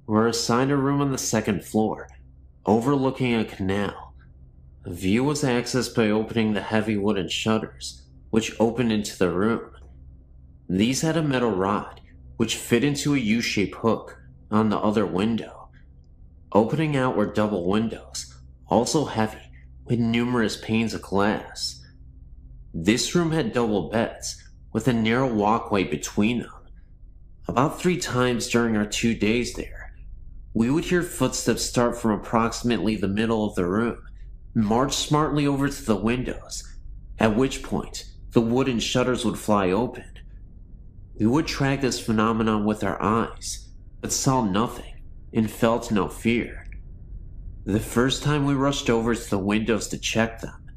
We were assigned a room on the second floor, overlooking a canal. The view was accessed by opening the heavy wooden shutters, which opened into the room. These had a metal rod, which fit into a U-shaped hook on the other window. Opening out were double windows, also heavy, with numerous panes of glass. This room had double beds, with a narrow walkway between them. About 3 times during our 2 days there, we would hear footsteps start from approximately the middle of the room, march smartly over to the windows, at which point the wooden shutters would fly open. We would track this phenomenon with our eyes, but saw nothing and felt no fear. The first time we rushed over to the windows to check them,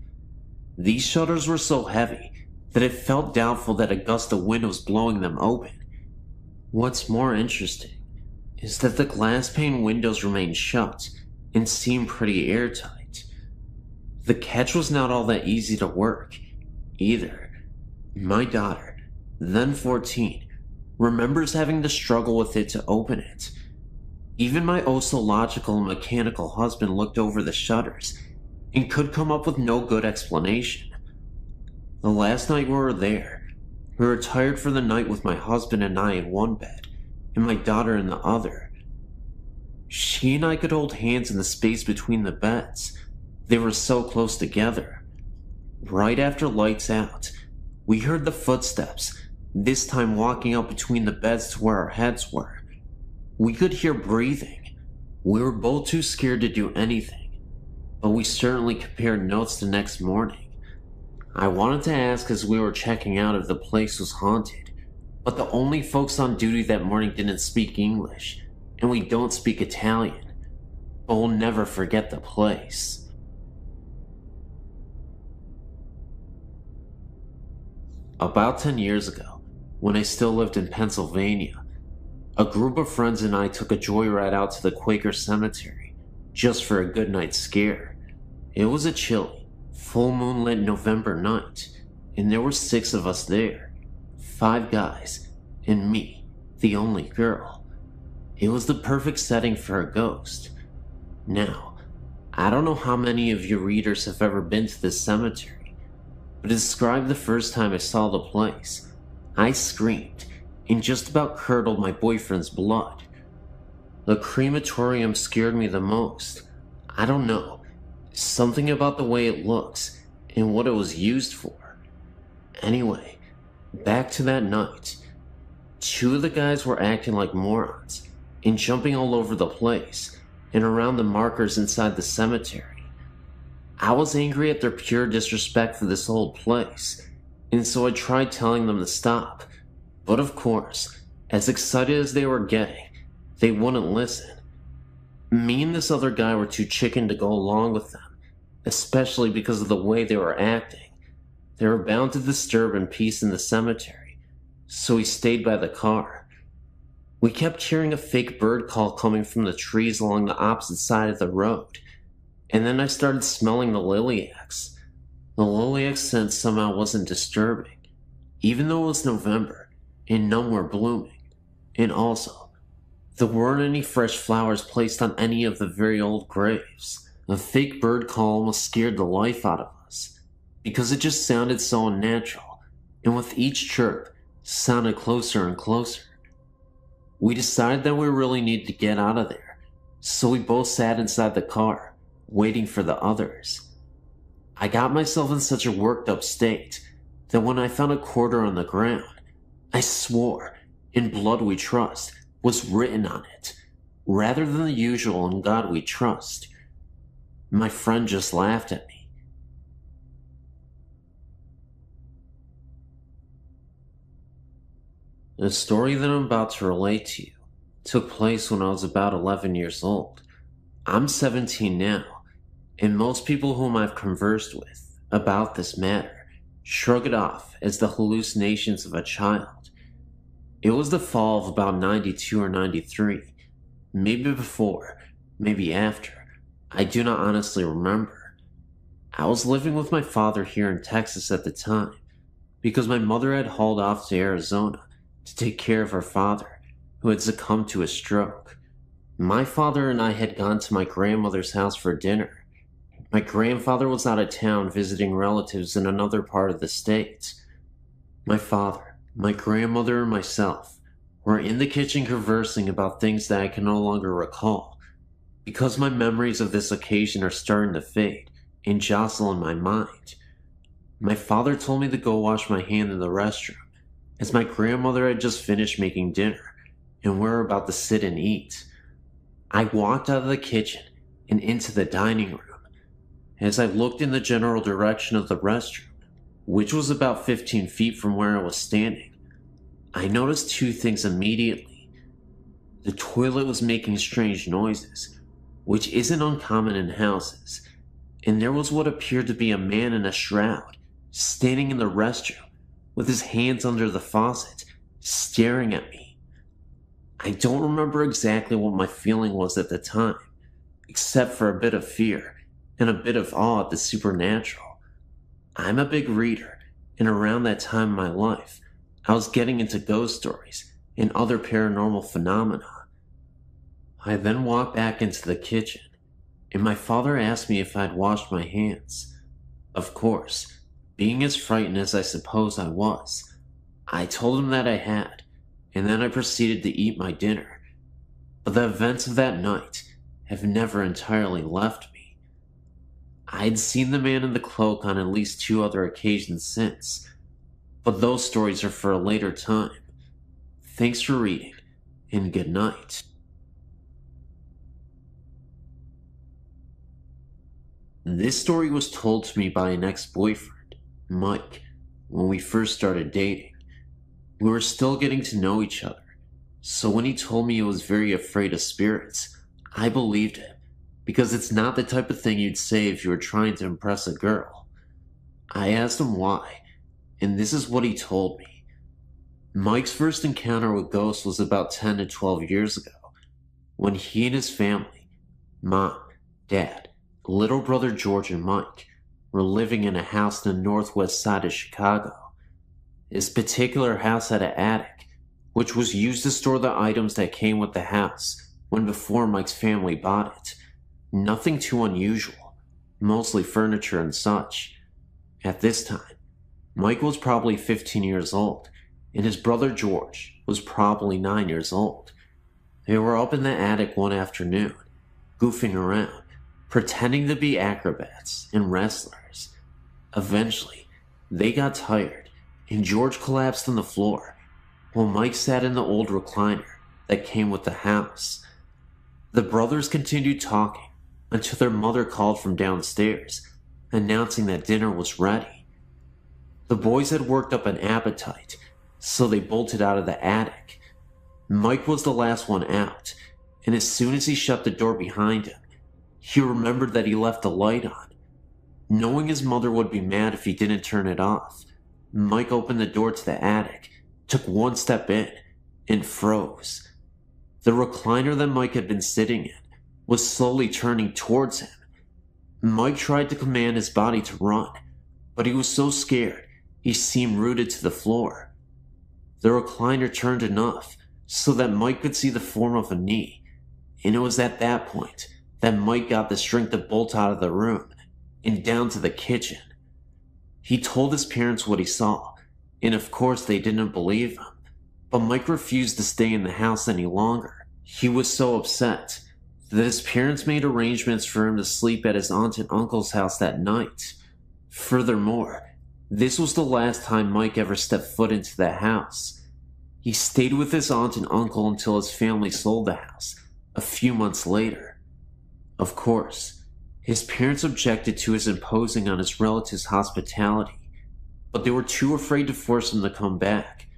these shutters were so heavy that it felt doubtful that a gust of wind was blowing them open. What's more interesting is that the glass pane windows remained shut and seemed pretty airtight. The catch was not all that easy to work, either. My daughter, then 14, remembers having to struggle with it to open it. Even my oh-so-logical and mechanical husband looked over the shutters and could come up with no good explanation. The last night we were there, we were retired for the night with my husband and I in one bed, and my daughter in the other. She and I could hold hands in the space between the beds. They were so close together. Right after lights out, we heard the footsteps, this time walking up between the beds to where our heads were. We could hear breathing. We were both too scared to do anything, but we certainly compared notes the next morning. I wanted to ask as we were checking out if the place was haunted, but the only folks on duty that morning didn't speak English, and we don't speak Italian, but we'll never forget the place. About 10 years ago, when I still lived in Pennsylvania, a group of friends and I took a joyride out to the Quaker Cemetery, just for a good night scare. It was a chilly, full moonlit November night, and there were 6 of us there, 5 guys, and me, the only girl. It was the perfect setting for a ghost. Now, I don't know how many of your readers have ever been to this cemetery, but to describe the first time I saw the place, I screamed and just about curdled my boyfriend's blood. The crematorium scared me the most. I don't know, something about the way it looks and what it was used for. Anyway, back to that night. 2 of the guys were acting like morons and jumping all over the place and around the markers inside the cemetery. I was angry at their pure disrespect for this old place, and so I tried telling them to stop. But of course, as excited as they were getting, they wouldn't listen. Me and this other guy were too chicken to go along with them, especially because of the way they were acting. They were bound to disturb peace in the cemetery, so we stayed by the car. We kept hearing a fake bird call coming from the trees along the opposite side of the road, and then I started smelling the lilacs. The lilac scent somehow wasn't disturbing, even though it was November and none were blooming. And also, there weren't any fresh flowers placed on any of the very old graves. A fake bird call almost scared the life out of us, because it just sounded so unnatural, and with each chirp, sounded closer and closer. We decided that we really needed to get out of there, so we both sat inside the car, waiting for the others. I got myself in such a worked up state that when I found a quarter on the ground, I swore, "In blood we trust," was written on it, rather than the usual "In God we trust." My friend just laughed at me. The story that I'm about to relate to you took place when I was about 11 years old. I'm 17 now, and most people whom I've conversed with about this matter shrug it off as the hallucinations of a child. It was the fall of about 92 or 93, maybe before, maybe after. I do not honestly remember. I was living with my father here in Texas at the time, because my mother had hauled off to Arizona to take care of her father, who had succumbed to a stroke. My father and I had gone to my grandmother's house for dinner. My grandfather was out of town visiting relatives in another part of the state. My father, my grandmother, and myself were in the kitchen conversing about things that I can no longer recall, because my memories of this occasion are starting to fade and jostle in my mind. My father told me to go wash my hand in the restroom, as my grandmother had just finished making dinner, and we were about to sit and eat. I walked out of the kitchen and into the dining room. As I looked in the general direction of the restroom, which was about 15 feet from where I was standing, I noticed 2 things immediately. The toilet was making strange noises, which isn't uncommon in houses, and there was what appeared to be a man in a shroud standing in the restroom with his hands under the faucet, staring at me. I don't remember exactly what my feeling was at the time, except for a bit of fear and a bit of awe at the supernatural. I'm a big reader, and around that time in my life, I was getting into ghost stories and other paranormal phenomena. I then walked back into the kitchen, and my father asked me if I'd washed my hands. Of course, being as frightened as I suppose I was, I told him that I had, and then I proceeded to eat my dinner. But the events of that night have never entirely left me. I had seen the man in the cloak on at least 2 other occasions since, but those stories are for a later time. Thanks for reading, and good night. This story was told to me by an ex-boyfriend, Mike, when we first started dating. We were still getting to know each other, so when he told me he was very afraid of spirits, I believed him, because it's not the type of thing you'd say if you were trying to impress a girl. I asked him why, and this is what he told me. Mike's first encounter with ghosts was about 10 to 12 years ago, when he and his family, mom, dad, little brother George, and Mike were living in a house in the northwest side of Chicago. This particular house had an attic, which was used to store the items that came with the house when before Mike's family bought it. Nothing too unusual, mostly furniture and such. At this time, Mike was probably 15 years old, and his brother George was probably 9 years old. They were up in the attic one afternoon, goofing around, pretending to be acrobats and wrestlers. Eventually, they got tired, and George collapsed on the floor, while Mike sat in the old recliner that came with the house. The brothers continued talking until their mother called from downstairs, announcing that dinner was ready. The boys had worked up an appetite, so they bolted out of the attic. Mike was the last one out, and as soon as he shut the door behind him, he remembered that he left the light on. Knowing his mother would be mad if he didn't turn it off, Mike opened the door to the attic, took one step in, and froze. The recliner that Mike had been sitting in was slowly turning towards him. Mike tried to command his body to run, but he was so scared he seemed rooted to the floor. The recliner turned enough so that Mike could see the form of a knee, and it was at that point that Mike got the strength to bolt out of the room and down to the kitchen. He told his parents what he saw, and of course they didn't believe him, but Mike refused to stay in the house any longer. He was so upset that his parents made arrangements for him to sleep at his aunt and uncle's house that night. Furthermore, this was the last time Mike ever stepped foot into the house. He stayed with his aunt and uncle until his family sold the house a few months later. Of course, his parents objected to his imposing on his relatives' hospitality, but they were too afraid to force him to come back,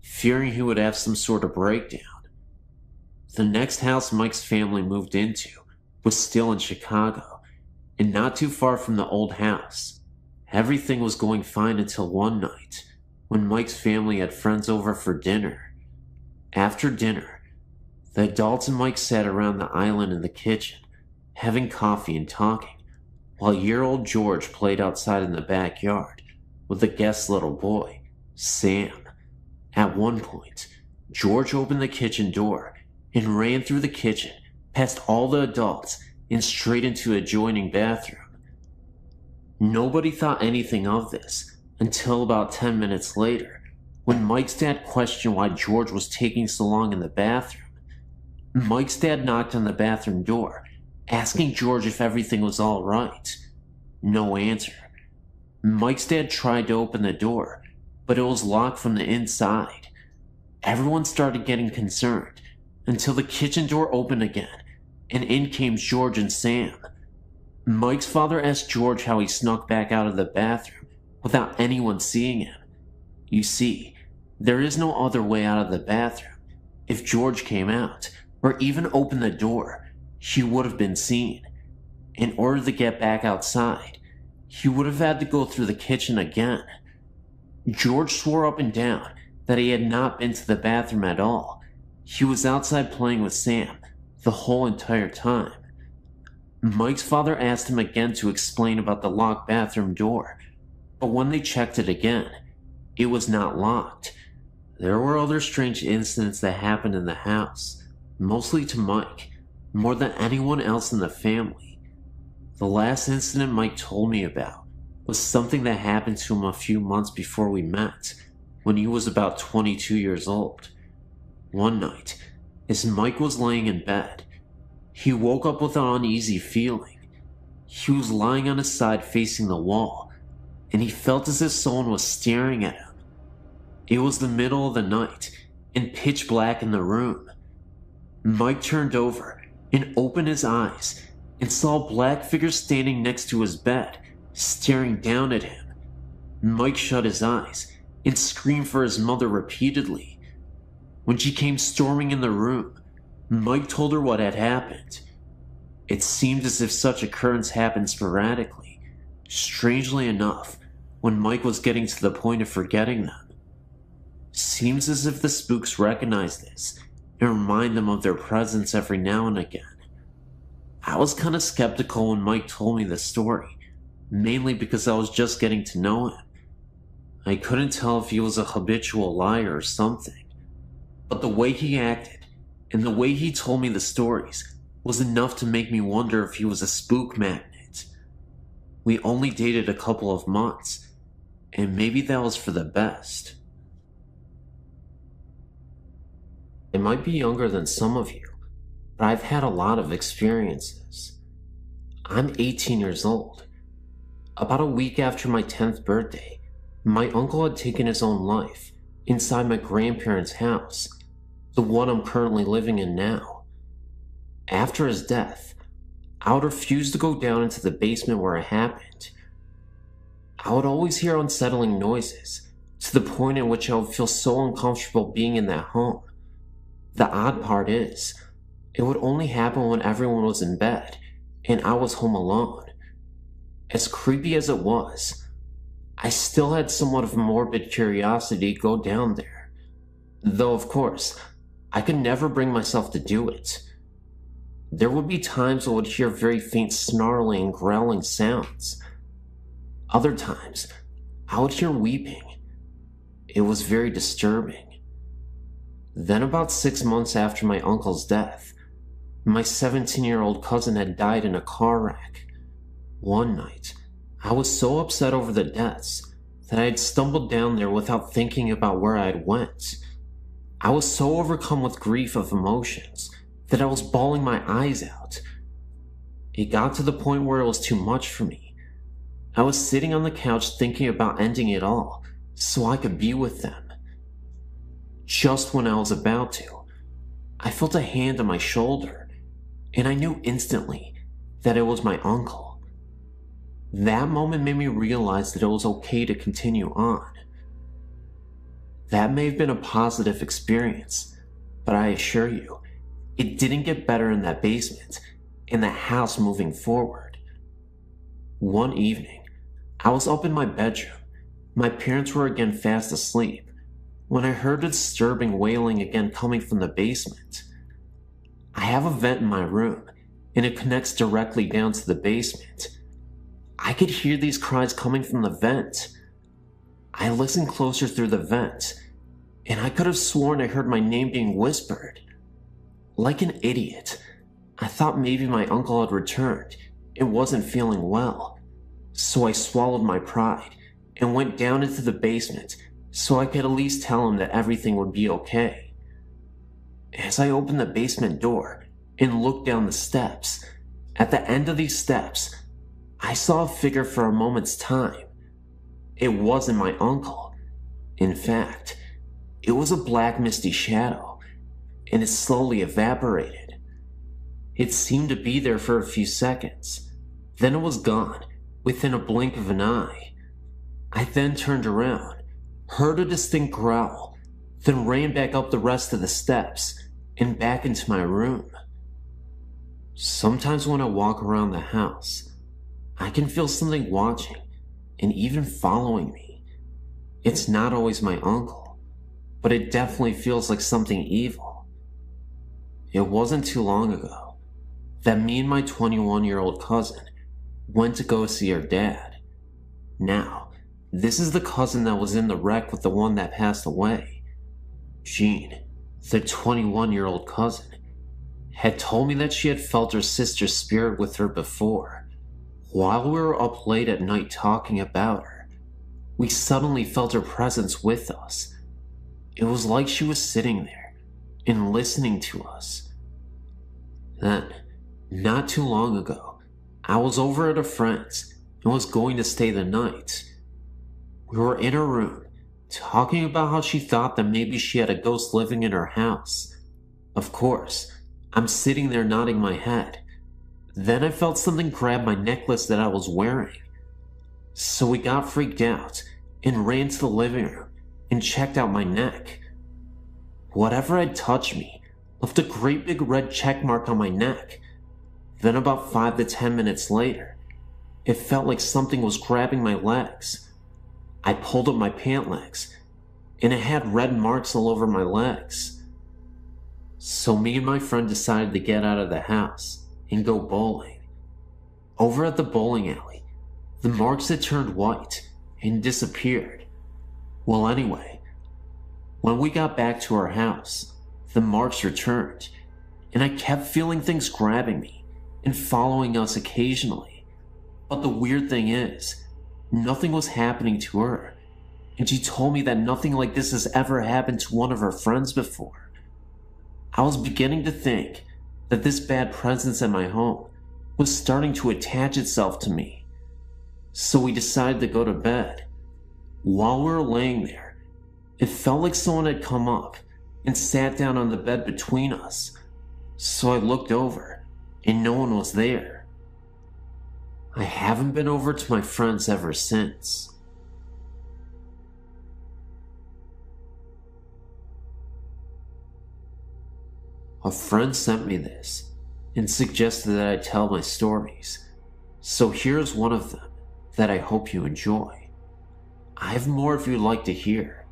fearing he would have some sort of breakdown. The next house Mike's family moved into was still in Chicago, and not too far from the old house. Everything was going fine until one night, when Mike's family had friends over for dinner. After dinner, the adults and Mike sat around the island in the kitchen, having coffee and talking, while year-old George played outside in the backyard with the guest's little boy, Sam. At one point, George opened the kitchen door and ran through the kitchen, past all the adults, and straight into the adjoining bathroom. Nobody thought anything of this until about 10 minutes later, when Mike's dad questioned why George was taking so long in the bathroom. Mike's dad knocked on the bathroom door, asking George if everything was all right. No answer. Mike's dad tried to open the door, but it was locked from the inside. Everyone started getting concerned until the kitchen door opened again, and in came George and Sam. Mike's father asked George how he snuck back out of the bathroom without anyone seeing him. You see, there is no other way out of the bathroom. If George came out, or even opened the door, he would have been seen. In order to get back outside, he would have had to go through the kitchen again. George swore up and down that he had not been to the bathroom at all. He was outside playing with Sam the whole entire time. Mike's father asked him again to explain about the locked bathroom door, but when they checked it again, it was not locked. There were other strange incidents that happened in the house, mostly to Mike, more than anyone else in the family. The last incident Mike told me about was something that happened to him a few months before we met, when he was about 22 years old. One night, as Mike was laying in bed, he woke up with an uneasy feeling. He was lying on his side facing the wall, and he felt as if someone was staring at him. It was the middle of the night, and pitch black in the room. Mike turned over and opened his eyes and saw a black figure standing next to his bed, staring down at him. Mike shut his eyes and screamed for his mother repeatedly. When she came storming in the room, Mike told her what had happened. It seemed as if such occurrence happened sporadically, strangely enough, when Mike was getting to the point of forgetting them. Seems as if the spooks recognize this and remind them of their presence every now and again. I was kind of skeptical when Mike told me the story, mainly because I was just getting to know him. I couldn't tell if he was a habitual liar or something, but the way he acted and the way he told me the stories was enough to make me wonder if he was a spook magnet. We only dated a couple of months, and maybe that was for the best. I might be younger than some of you, but I've had a lot of experiences. I'm 18 years old. About a week after my 10th birthday, my uncle had taken his own life inside my grandparents' house, the one I'm currently living in now. After his death, I would refuse to go down into the basement where it happened. I would always hear unsettling noises, to the point in which I would feel so uncomfortable being in that home. The odd part is, it would only happen when everyone was in bed, and I was home alone. As creepy as it was, I still had somewhat of a morbid curiosity to go down there. Though, of course, I could never bring myself to do it. There would be times I would hear very faint snarling and growling sounds. Other times, I would hear weeping. It was very disturbing. Then about 6 months after my uncle's death, my 17-year-old cousin had died in a car wreck. One night, I was so upset over the deaths that I had stumbled down there without thinking about where I had went. I was so overcome with grief of emotions that I was bawling my eyes out. It got to the point where it was too much for me. I was sitting on the couch thinking about ending it all so I could be with them. Just when I was about to, I felt a hand on my shoulder, and I knew instantly that it was my uncle. That moment made me realize that it was okay to continue on. That may have been a positive experience, but I assure you, it didn't get better in that basement, in that house moving forward. One evening, I was up in my bedroom. My parents were again fast asleep when I heard a disturbing wailing again coming from the basement. I have a vent in my room, and it connects directly down to the basement. I could hear these cries coming from the vent. I listened closer through the vent, and I could have sworn I heard my name being whispered. Like an idiot, I thought maybe my uncle had returned and wasn't feeling well, so I swallowed my pride and went down into the basement so I could at least tell him that everything would be okay. As I opened the basement door and looked down the steps, at the end of these steps, I saw a figure for a moment's time. It wasn't my uncle. In fact, it was a black misty shadow, and it slowly evaporated. It seemed to be there for a few seconds, then it was gone within a blink of an eye. I then turned around, heard a distinct growl, then ran back up the rest of the steps and back into my room. Sometimes when I walk around the house, I can feel something watching and even following me. It's not always my uncle, but it definitely feels like something evil. It wasn't too long ago that me and my 21-year-old cousin went to go see her dad. Now, this is the cousin that was in the wreck with the one that passed away. Jean, the 21-year-old cousin, had told me that she had felt her sister's spirit with her before. While we were up late at night talking about her, we suddenly felt her presence with us. It was like she was sitting there and listening to us. Then, not too long ago, I was over at a friend's and was going to stay the night. We were in her room, talking about how she thought that maybe she had a ghost living in her house. Of course, I'm sitting there nodding my head. Then I felt something grab my necklace that I was wearing. So we got freaked out and ran to the living room and checked out my neck. Whatever had touched me left a great big red check mark on my neck. Then about 5 to 10 minutes later, it felt like something was grabbing my legs. I pulled up my pant legs, and it had red marks all over my legs. So me and my friend decided to get out of the house and go bowling. Over at the bowling alley, the marks had turned white and disappeared. Well, anyway, when we got back to our house, the marks returned, and I kept feeling things grabbing me and following us occasionally. But the weird thing is, nothing was happening to her, and she told me that nothing like this has ever happened to one of her friends before. I was beginning to think that this bad presence at my home was starting to attach itself to me. So we decided to go to bed. While we were laying there, it felt like someone had come up and sat down on the bed between us. So I looked over, and no one was there. I haven't been over to my friend's ever since. A friend sent me this and suggested that I tell my stories, so here's one of them that I hope you enjoy. I have more if you'd like to hear.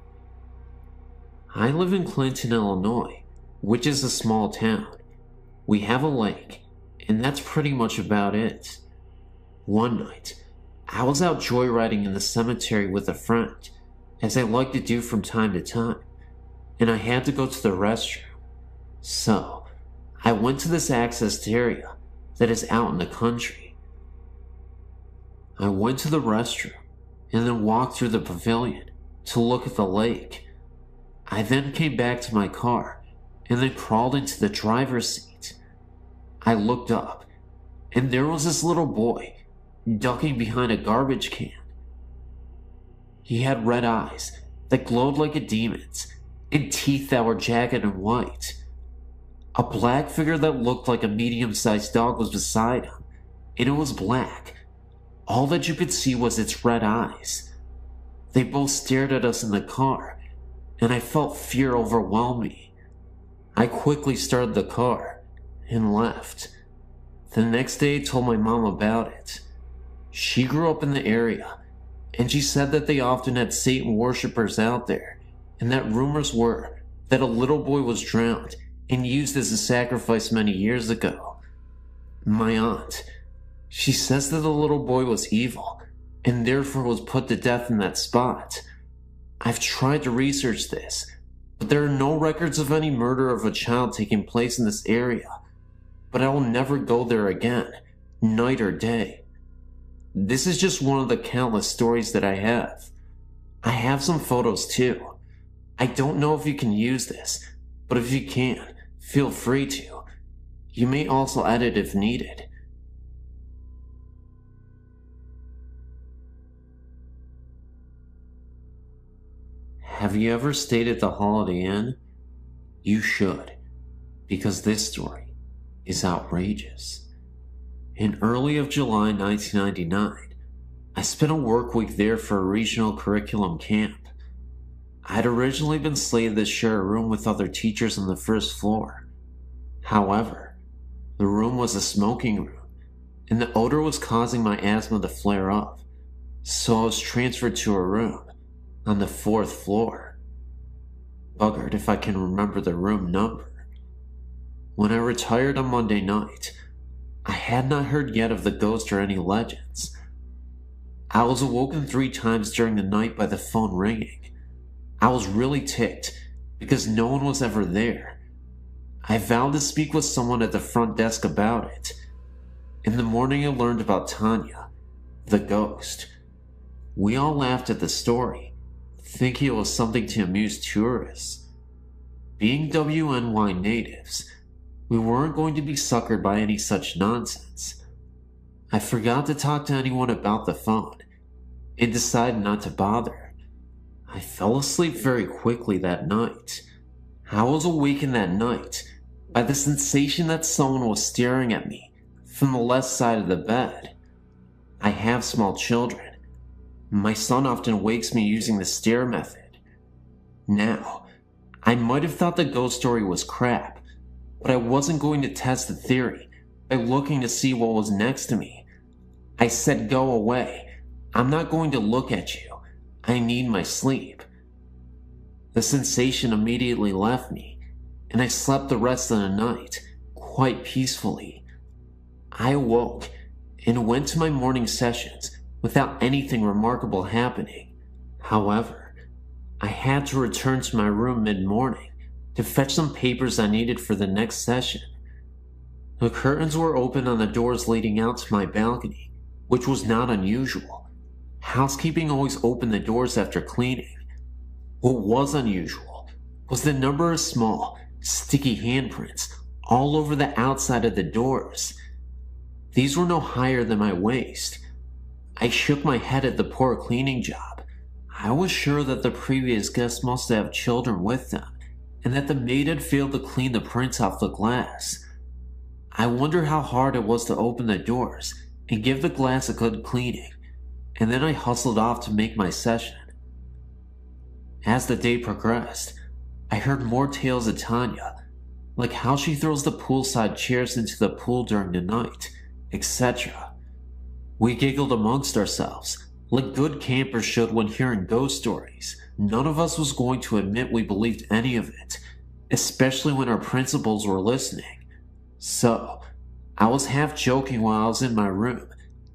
I live in Clinton, Illinois, which is a small town. We have a lake, and that's pretty much about it. One night, I was out joyriding in the cemetery with a friend, as I like to do from time to time, and I had to go to the restroom. So, I went to this accessed area that is out in the country. I went to the restroom and then walked through the pavilion to look at the lake. I then came back to my car and then crawled into the driver's seat. I looked up and there was this little boy ducking behind a garbage can. He had red eyes that glowed like a demon's and teeth that were jagged and white. A black figure that looked like a medium-sized dog was beside him, and it was black. All that you could see was its red eyes. They both stared at us in the car, and I felt fear overwhelm me. I quickly started the car and left. The next day I told my mom about it. She grew up in the area, and she said that they often had Satan worshippers out there, and that rumors were that a little boy was drowned and used as a sacrifice many years ago. My aunt, she says that the little boy was evil and therefore was put to death in that spot. I've tried to research this, but there are no records of any murder of a child taking place in this area. But I will never go there again, night or day. This is just one of the countless stories that I have. I have some photos too. I don't know if you can use this, but if you can, feel free to. You may also edit if needed. Have you ever stayed at the Holiday Inn? You should, because this story is outrageous. In early of July 1999, I spent a work week there for a regional curriculum camp. I'd originally been slated to share a room with other teachers on the first floor. However, the room was a smoking room, and the odor was causing my asthma to flare up, so I was transferred to a room on the 4th floor. Buggered if I can remember the room number. When I retired on Monday night, I had not heard yet of the ghost or any legends. I was awoken 3 times during the night by the phone ringing. I was really ticked because no one was ever there. I vowed to speak with someone at the front desk about it. In the morning I learned about Tanya, the ghost. We all laughed at the story, thinking it was something to amuse tourists. Being WNY natives, we weren't going to be suckered by any such nonsense. I forgot to talk to anyone about the phone and decided not to bother. I fell asleep very quickly that night. I was awakened that night by the sensation that someone was staring at me from the left side of the bed. I have small children. My son often wakes me using the stare method. Now, I might have thought the ghost story was crap, but I wasn't going to test the theory by looking to see what was next to me. I said, "Go away. I'm not going to look at you. I need my sleep." The sensation immediately left me, and I slept the rest of the night quite peacefully. I awoke and went to my morning sessions without anything remarkable happening. However, I had to return to my room mid-morning to fetch some papers I needed for the next session. The curtains were open on the doors leading out to my balcony, which was not unusual. Housekeeping always opened the doors after cleaning. What was unusual was the number of small, sticky handprints all over the outside of the doors. These were no higher than my waist. I shook my head at the poor cleaning job. I was sure that the previous guests must have children with them, and that the maid had failed to clean the prints off the glass. I wondered how hard it was to open the doors and give the glass a good cleaning, and then I hustled off to make my session. As the day progressed, I heard more tales of Tanya, like how she throws the poolside chairs into the pool during the night, etc. We giggled amongst ourselves, like good campers should when hearing ghost stories. None of us was going to admit we believed any of it, especially when our principals were listening. So, I was half joking while I was in my room,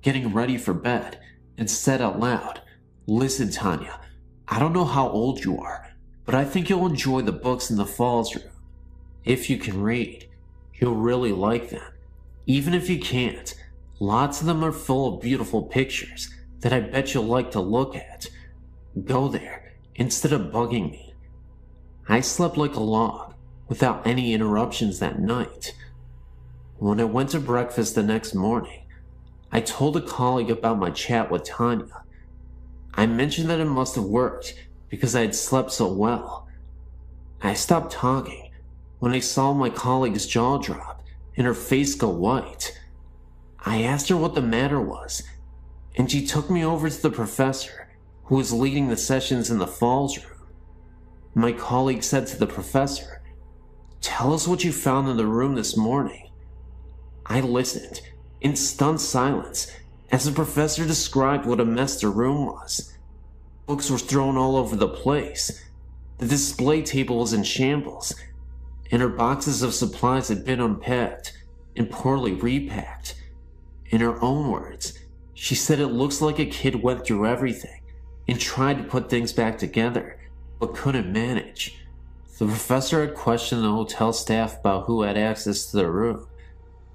getting ready for bed, and said out loud, "Listen, Tanya, I don't know how old you are, but I think you'll enjoy the books in the Falls room. If you can read, you'll really like them. Even if you can't, lots of them are full of beautiful pictures that I bet you'll like to look at. Go there instead of bugging me." I slept like a log, without any interruptions that night. When I went to breakfast the next morning, I told a colleague about my chat with Tanya. I mentioned that it must have worked because I had slept so well. I stopped talking when I saw my colleague's jaw drop and her face go white. I asked her what the matter was, and she took me over to the professor who was leading the sessions in the Falls room. My colleague said to the professor, "Tell us what you found in the room this morning." I listened in stunned silence as the professor described what a mess the room was. Books were thrown all over the place. The display table was in shambles, and her boxes of supplies had been unpacked and poorly repacked. In her own words, she said it looks like a kid went through everything and tried to put things back together, but couldn't manage. The professor had questioned the hotel staff about who had access to the room,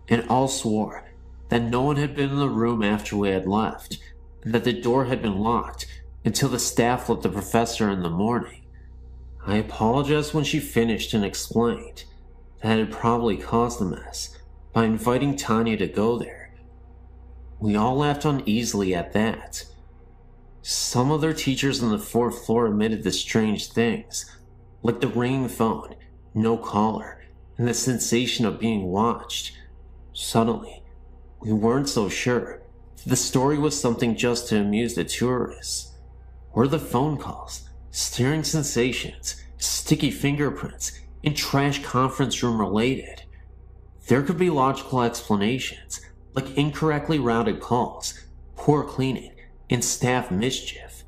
and all swore that no one had been in the room after we had left, and that the door had been locked until the staff let the professor in the morning. I apologized when she finished and explained that it had probably caused the mess by inviting Tanya to go there. We all laughed uneasily at that. Some other teachers on the fourth floor admitted to strange things, like the ringing phone, no caller, and the sensation of being watched. Suddenly, we weren't so sure that the story was something just to amuse the tourists. Were the phone calls, stirring sensations, sticky fingerprints, and trash conference room related? There could be logical explanations, like incorrectly routed calls, poor cleaning, and staff mischief.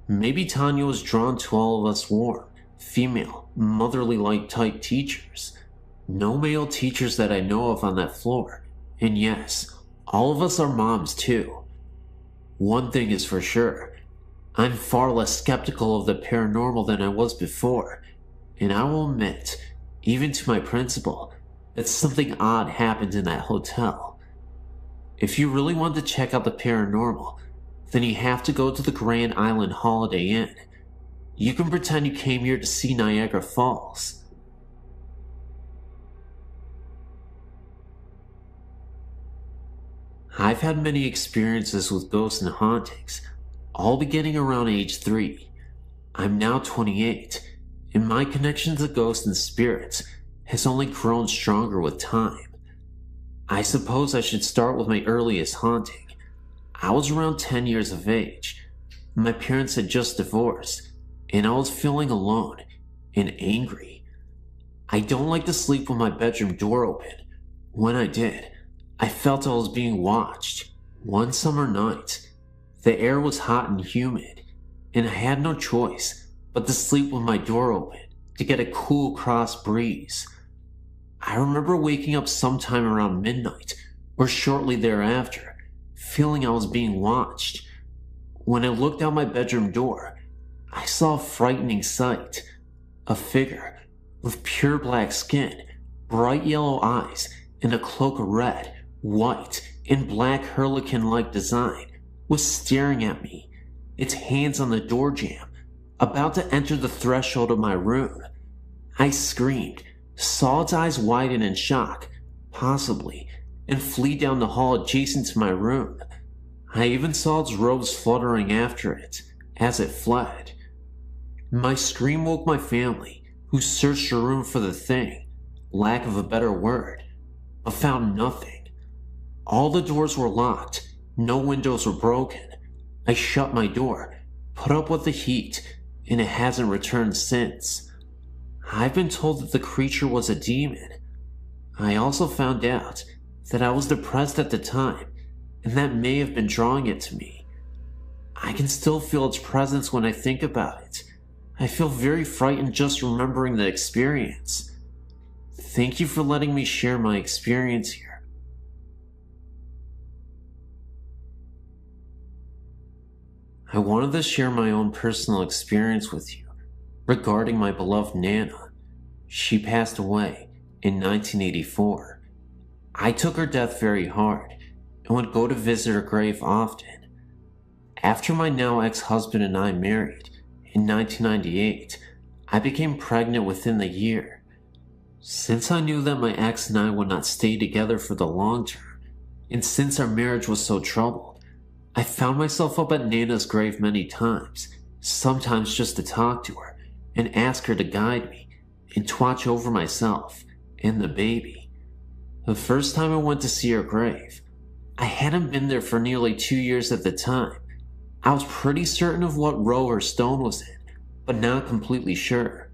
Maybe Tanya was drawn to all of us warm, female, motherly-like type teachers. No male teachers that I know of on that floor, and yes, all of us are moms too. One thing is for sure, I'm far less skeptical of the paranormal than I was before, and I will admit, even to my principal, that something odd happened in that hotel. If you really want to check out the paranormal, then you have to go to the Grand Island Holiday Inn. You can pretend you came here to see Niagara Falls. I've had many experiences with ghosts and hauntings, all beginning around age 3. I'm now 28, and my connection to ghosts and spirits has only grown stronger with time. I suppose I should start with my earliest haunting. I was around 10 years of age. My parents had just divorced, and I was feeling alone and angry. I don't like to sleep with my bedroom door open. When I did, I felt I was being watched. One summer night, the air was hot and humid, and I had no choice but to sleep with my door open to get a cool cross breeze. I remember waking up sometime around midnight or shortly thereafter, feeling I was being watched. When I looked out my bedroom door, I saw a frightening sight. A figure with pure black skin, bright yellow eyes, and a cloak of red, white, and black harlequin-like design was staring at me, its hands on the door jamb, about to enter the threshold of my room. I screamed, saw its eyes widen in shock, possibly, and flee down the hall adjacent to my room. I even saw its robes fluttering after it as it fled. My scream woke my family, who searched the room for the thing, lack of a better word, but found nothing. All the doors were locked, no windows were broken. I shut my door, put up with the heat, and it hasn't returned since. I've been told that the creature was a demon. I also found out that I was depressed at the time, and that may have been drawing it to me. I can still feel its presence when I think about it. I feel very frightened just remembering the experience. Thank you for letting me share my experience here. I wanted to share my own personal experience with you regarding my beloved Nana. She passed away in 1984. I took her death very hard and would go to visit her grave often. After my now ex-husband and I married in 1998, I became pregnant within the year. Since I knew that my ex and I would not stay together for the long term, and since our marriage was so troubled, I found myself up at Nana's grave many times, sometimes just to talk to her and ask her to guide me and to watch over myself and the baby. The first time I went to see her grave, I hadn't been there for nearly 2 years at the time. I was pretty certain of what row her stone was in, but not completely sure.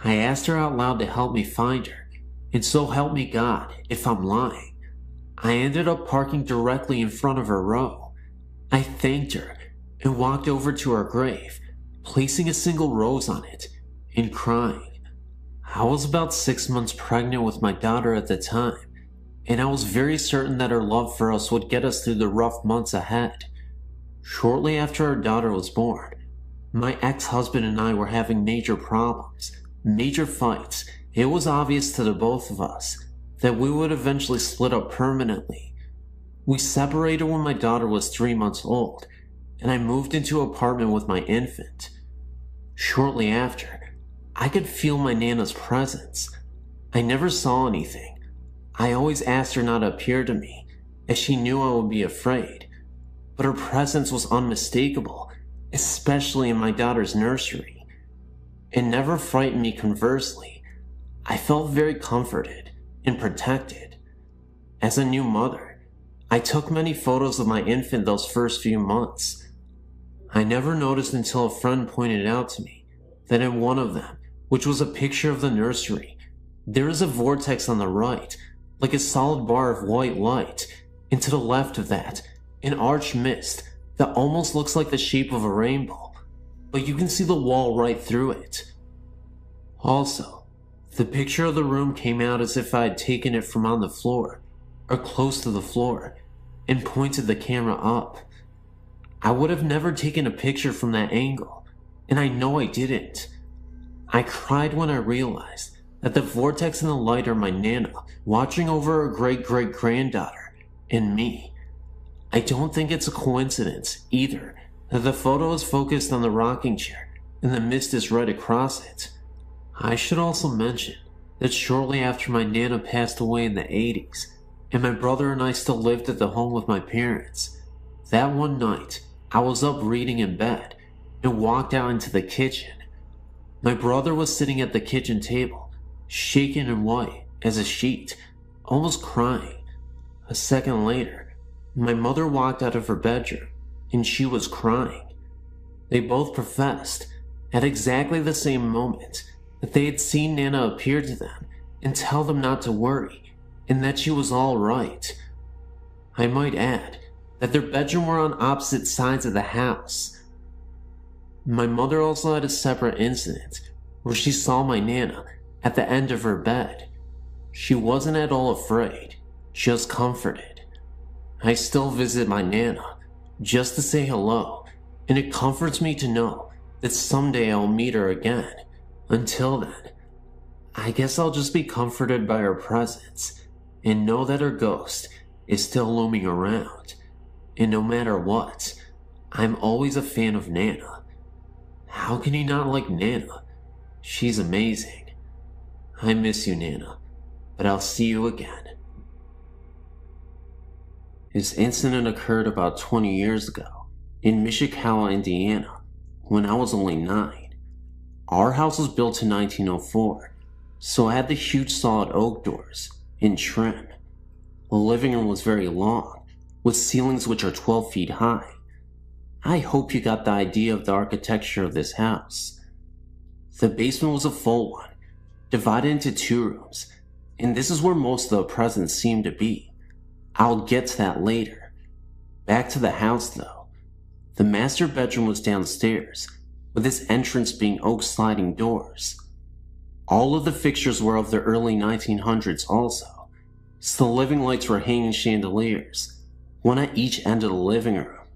I asked her out loud to help me find her, and so help me God if I'm lying. I ended up parking directly in front of her row. I thanked her and walked over to her grave, placing a single rose on it and crying. I was about 6 months pregnant with my daughter at the time, and I was very certain that her love for us would get us through the rough months ahead. Shortly after our daughter was born, my ex-husband and I were having major problems, major fights. It was obvious to the both of us that we would eventually split up permanently. We separated when my daughter was 3 months old, and I moved into an apartment with my infant. Shortly after, I could feel my Nana's presence. I never saw anything. I always asked her not to appear to me, as she knew I would be afraid. But her presence was unmistakable, especially in my daughter's nursery. It never frightened me. Conversely, I felt very comforted and protected. As a new mother, I took many photos of my infant those first few months. I never noticed until a friend pointed out to me that in one of them, which was a picture of the nursery, there is a vortex on the right, like a solid bar of white light, and to the left of that, an arched mist that almost looks like the shape of a rainbow, but you can see the wall right through it. Also, the picture of the room came out as if I had taken it from on the floor, or close to the floor, and pointed the camera up. I would have never taken a picture from that angle, and I know I didn't. I cried when I realized that the vortex and the light are my Nana watching over her great-great-granddaughter and me. I don't think it's a coincidence, either, that the photo is focused on the rocking chair and the mist is right across it. I should also mention that shortly after my Nana passed away in the 80s, and my brother and I still lived at the home with my parents, that one night, I was up reading in bed and walked out into the kitchen. My brother was sitting at the kitchen table, shaken and white as a sheet, almost crying. A second later, my mother walked out of her bedroom, and she was crying. They both professed, at exactly the same moment, that they had seen Nana appear to them and tell them not to worry, and that she was all right. I might add that their bedrooms were on opposite sides of the house. My mother also had a separate incident where she saw my Nana at the end of her bed. She wasn't at all afraid, just comforted. I still visit my Nana just to say hello, and it comforts me to know that someday I'll meet her again. Until then, I guess I'll just be comforted by her presence and know that her ghost is still looming around. And no matter what, I'm always a fan of Nana. How can you not like Nana? She's amazing. I miss you, Nana, but I'll see you again. This incident occurred about 20 years ago in Mishikawa, Indiana, when I was only 9. Our house was built in 1904, so it had the huge solid oak doors and trim. The living room was very long, with ceilings which are 12 feet high. I hope you got the idea of the architecture of this house. The basement was a full one, divided into 2 rooms, and this is where most of the presents seem to be. I'll get to that later. Back to the house though. The master bedroom was downstairs, with its entrance being oak sliding doors. All of the fixtures were of the early 1900s also, so the living lights were hanging chandeliers, one at each end of the living room.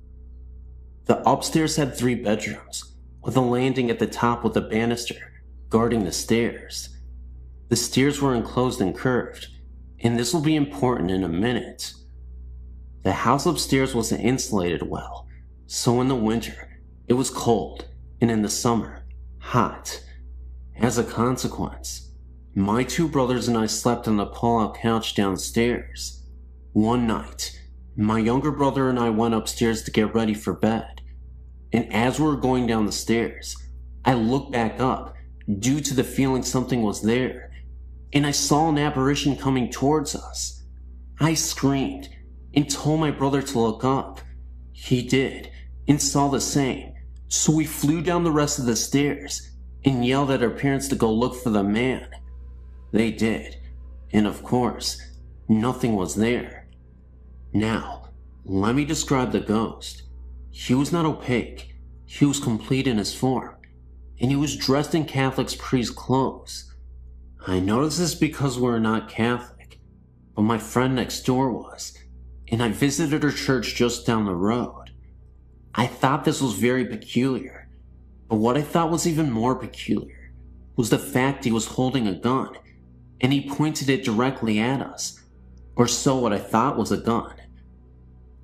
The upstairs had 3 bedrooms, with a landing at the top with a banister guarding the stairs. The stairs were enclosed and curved, and this will be important in a minute. The house upstairs wasn't insulated well, so in the winter it was cold, and in the summer, hot. As a consequence, my 2 brothers and I slept on the pull-out couch downstairs. One night, my younger brother and I went upstairs to get ready for bed, and as we were going down the stairs, I looked back up due to the feeling something was there, and I saw an apparition coming towards us. I screamed and told my brother to look up. He did, and saw the same, so we flew down the rest of the stairs and yelled at our parents to go look for the man. They did, and of course, nothing was there. Now, let me describe the ghost. He was not opaque, he was complete in his form, and he was dressed in Catholic priest clothes. I noticed this because we're not Catholic, but my friend next door was, and I visited her church just down the road. I thought this was very peculiar, but what I thought was even more peculiar was the fact he was holding a gun, and he pointed it directly at us, or so what I thought was a gun.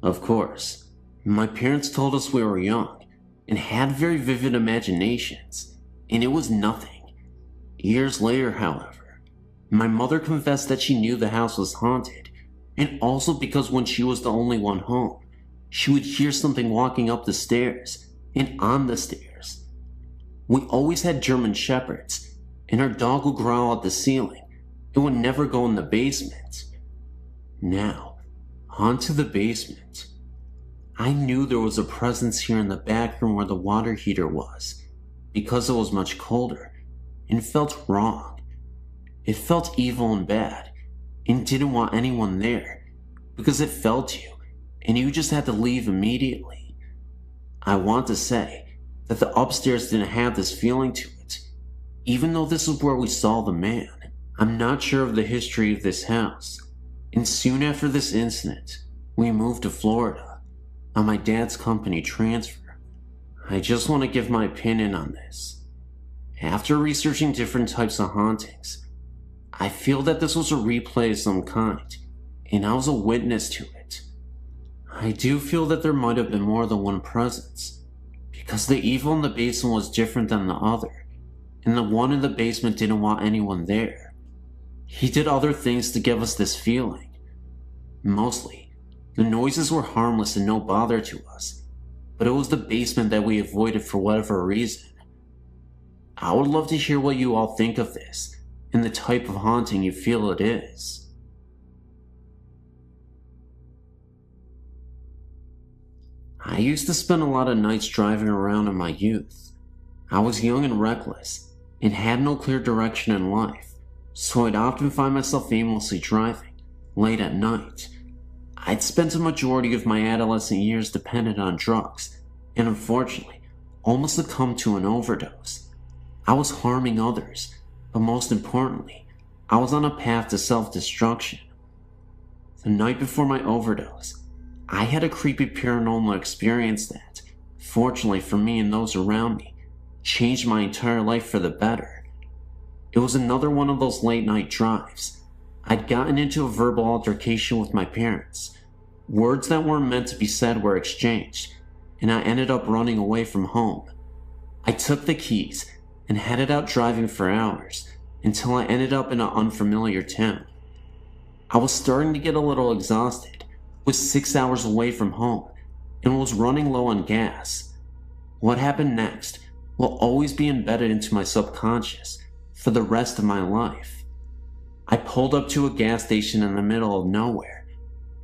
Of course, my parents told us we were young and had very vivid imaginations, and it was nothing. Years later, however, my mother confessed that she knew the house was haunted, and also because when she was the only one home, she would hear something walking up the stairs and on the stairs. We always had German shepherds, and our dog would growl at the ceiling and would never go in the basement. Now, onto the basement. I knew there was a presence here in the back room where the water heater was, because it was much colder, and felt wrong. It felt evil and bad, and didn't want anyone there, because it felt you, and you just had to leave immediately. I want to say that the upstairs didn't have this feeling to it, even though this is where we saw the man. I'm not sure of the history of this house, and soon after this incident, we moved to Florida on my dad's company transfer. I just want to give my opinion on this. After researching different types of hauntings, I feel that this was a replay of some kind, and I was a witness to it. I do feel that there might have been more than one presence, because the evil in the basement was different than the other, and the one in the basement didn't want anyone there. He did other things to give us this feeling. Mostly, the noises were harmless and no bother to us, but it was the basement that we avoided for whatever reason. I would love to hear what you all think of this, and the type of haunting you feel it is. I used to spend a lot of nights driving around in my youth. I was young and reckless, and had no clear direction in life, so I'd often find myself aimlessly driving, late at night. I'd spent a majority of my adolescent years dependent on drugs, and unfortunately, almost succumbed to an overdose. I was harming others, but most importantly, I was on a path to self-destruction. The night before my overdose, I had a creepy paranormal experience that, fortunately for me and those around me, changed my entire life for the better. It was another one of those late night drives. I'd gotten into a verbal altercation with my parents. Words that weren't meant to be said were exchanged, and I ended up running away from home. I took the keys and headed out driving for hours until I ended up in an unfamiliar town. I was starting to get a little exhausted, was 6 hours away from home, and was running low on gas. What happened next will always be embedded into my subconscious for the rest of my life. I pulled up to a gas station in the middle of nowhere.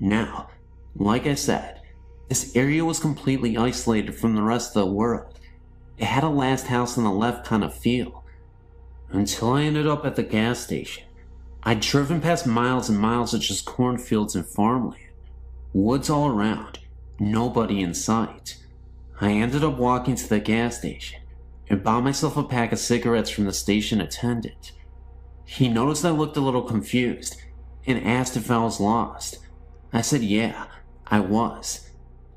Now, like I said, this area was completely isolated from the rest of the world. It had a last house on the left kind of feel. Until I ended up at the gas station. I'd driven past miles and miles of just cornfields and farmland. Woods all around, nobody in sight. I ended up walking to the gas station and bought myself a pack of cigarettes from the station attendant. He noticed I looked a little confused and asked if I was lost. I said yeah, I was.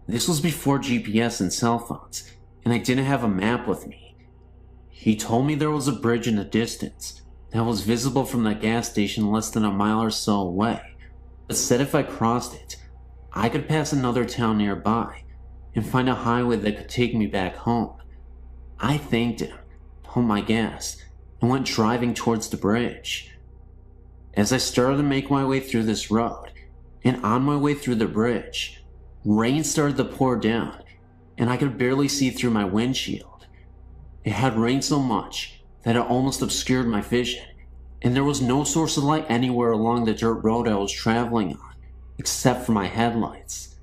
This was before GPS and cell phones, and I didn't have a map with me. He told me there was a bridge in the distance that was visible from the gas station less than a mile or so away, but said if I crossed it, I could pass another town nearby and find a highway that could take me back home. I thanked him, pumped my gas, and went driving towards the bridge. As I started to make my way through this road, and on my way through the bridge, rain started to pour down, and I could barely see through my windshield. It had rained so much that it almost obscured my vision, and there was no source of light anywhere along the dirt road I was traveling on, except for my headlights.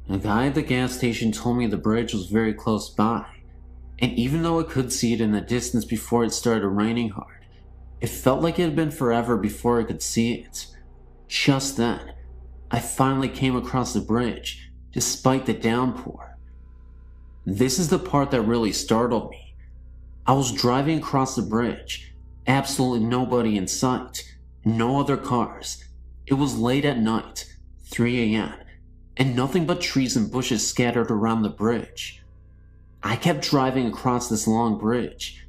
The guy at the gas station told me the bridge was very close by, and even though I could see it in the distance before it started raining hard, it felt like it had been forever before I could see it. Just then, I finally came across the bridge, despite the downpour. This is the part that really startled me. I was driving across the bridge, absolutely nobody in sight, no other cars. It was late at night, 3 a.m., and nothing but trees and bushes scattered around the bridge. I kept driving across this long bridge,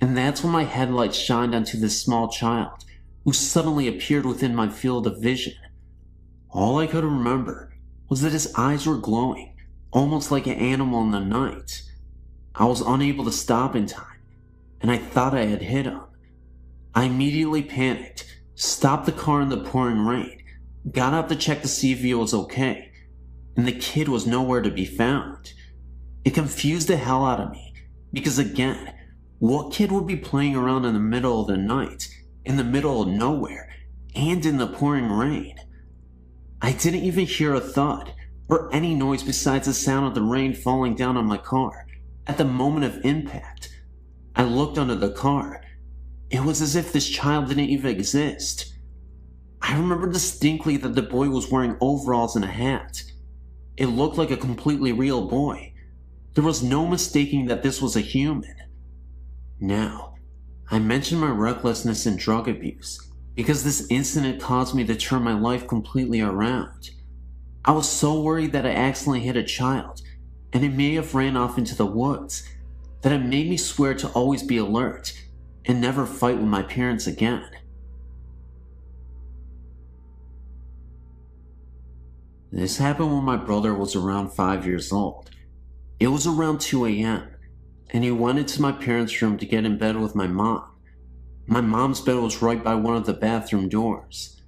and that's when my headlights shined onto this small child who suddenly appeared within my field of vision. All I could remember was that his eyes were glowing, almost like an animal in the night. I was unable to stop in time, and I thought I had hit him. I immediately panicked, stopped the car in the pouring rain, got out to check to see if he was okay, and the kid was nowhere to be found. It confused the hell out of me, because again, what kid would be playing around in the middle of the night, in the middle of nowhere, and in the pouring rain? I didn't even hear a thud, or any noise besides the sound of the rain falling down on my car. At the moment of impact, I looked under the car. It was as if this child didn't even exist. I remember distinctly that the boy was wearing overalls and a hat. It looked like a completely real boy. There was no mistaking that this was a human. Now, I mentioned my recklessness and drug abuse because this incident caused me to turn my life completely around. I was so worried that I accidentally hit a child, and it may have ran off into the woods, that it made me swear to always be alert and never fight with my parents again. This happened when my brother was around 5 years old. It was around 2 a.m., and he went into my parents' room to get in bed with my mom. My mom's bed was right by one of the bathroom doors.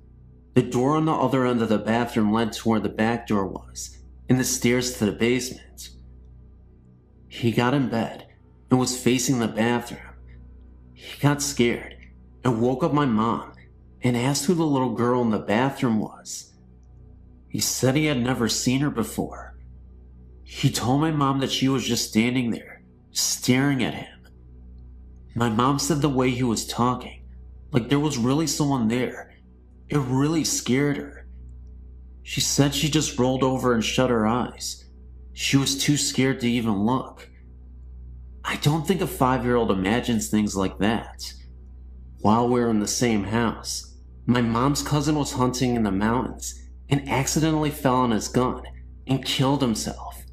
The door on the other end of the bathroom led to where the back door was, and the stairs to the basement. He got in bed and was facing the bathroom. He got scared and woke up my mom and asked who the little girl in the bathroom was. He said he had never seen her before. He told my mom that she was just standing there, staring at him. My mom said the way he was talking, like there was really someone there, it really scared her. She said she just rolled over and shut her eyes. She was too scared to even look. I don't think a 5-year-old imagines things like that. While we were in the same house, my mom's cousin was hunting in the mountains and accidentally fell on his gun and killed himself.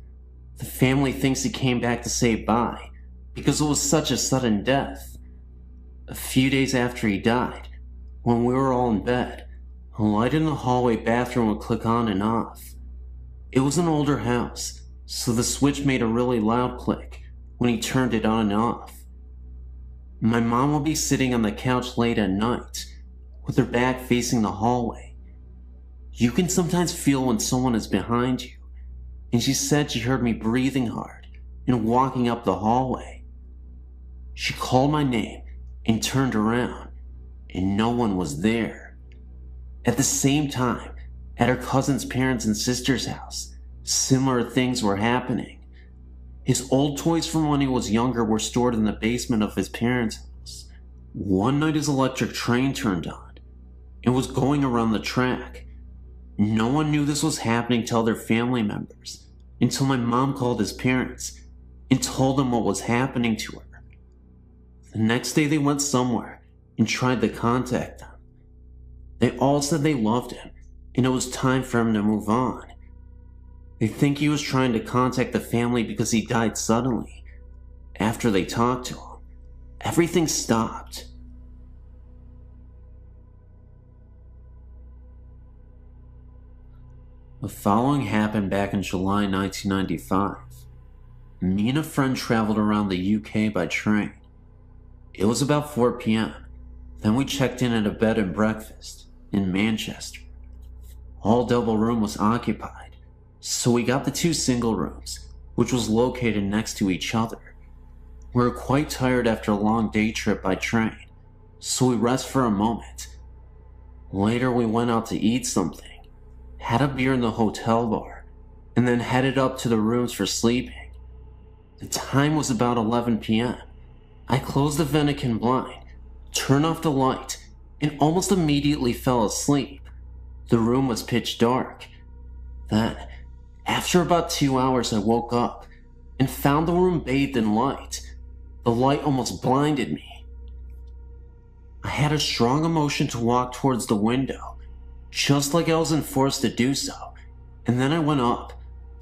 The family thinks he came back to say bye because it was such a sudden death. A few days after he died, when we were all in bed, a light in the hallway bathroom would click on and off. It was an older house, so the switch made a really loud click when he turned it on and off. My mom would be sitting on the couch late at night, with her back facing the hallway. You can sometimes feel when someone is behind you, and she said she heard me breathing hard and walking up the hallway. She called my name and turned around, and no one was there. At the same time, at her cousin's parents' and sister's house, similar things were happening. His old toys from when he was younger were stored in the basement of his parents' house. One night his electric train turned on. It was going around the track. No one knew this was happening to other family members until my mom called his parents and told them what was happening to her. The next day they went somewhere and tried to contact them. They all said they loved him and it was time for him to move on. They think he was trying to contact the family because he died suddenly. After they talked to him, everything stopped. The following happened back in July 1995. Me and a friend traveled around the UK by train. It was about 4 p.m. Then we checked in at a bed and breakfast in Manchester. All double room was occupied, so we got the 2 single rooms, which was located next to each other. We were quite tired after a long day trip by train, so we rest for a moment. Later we went out to eat something, had a beer in the hotel bar, and then headed up to the rooms for sleeping. The time was about 11 p.m. I closed the Vatican blind, turned off the light, and almost immediately fell asleep. The room was pitch dark. Then, after about 2 hours, I woke up and found the room bathed in light. The light almost blinded me. I had a strong emotion to walk towards the window, just like I was enforced to do so, and then I went up.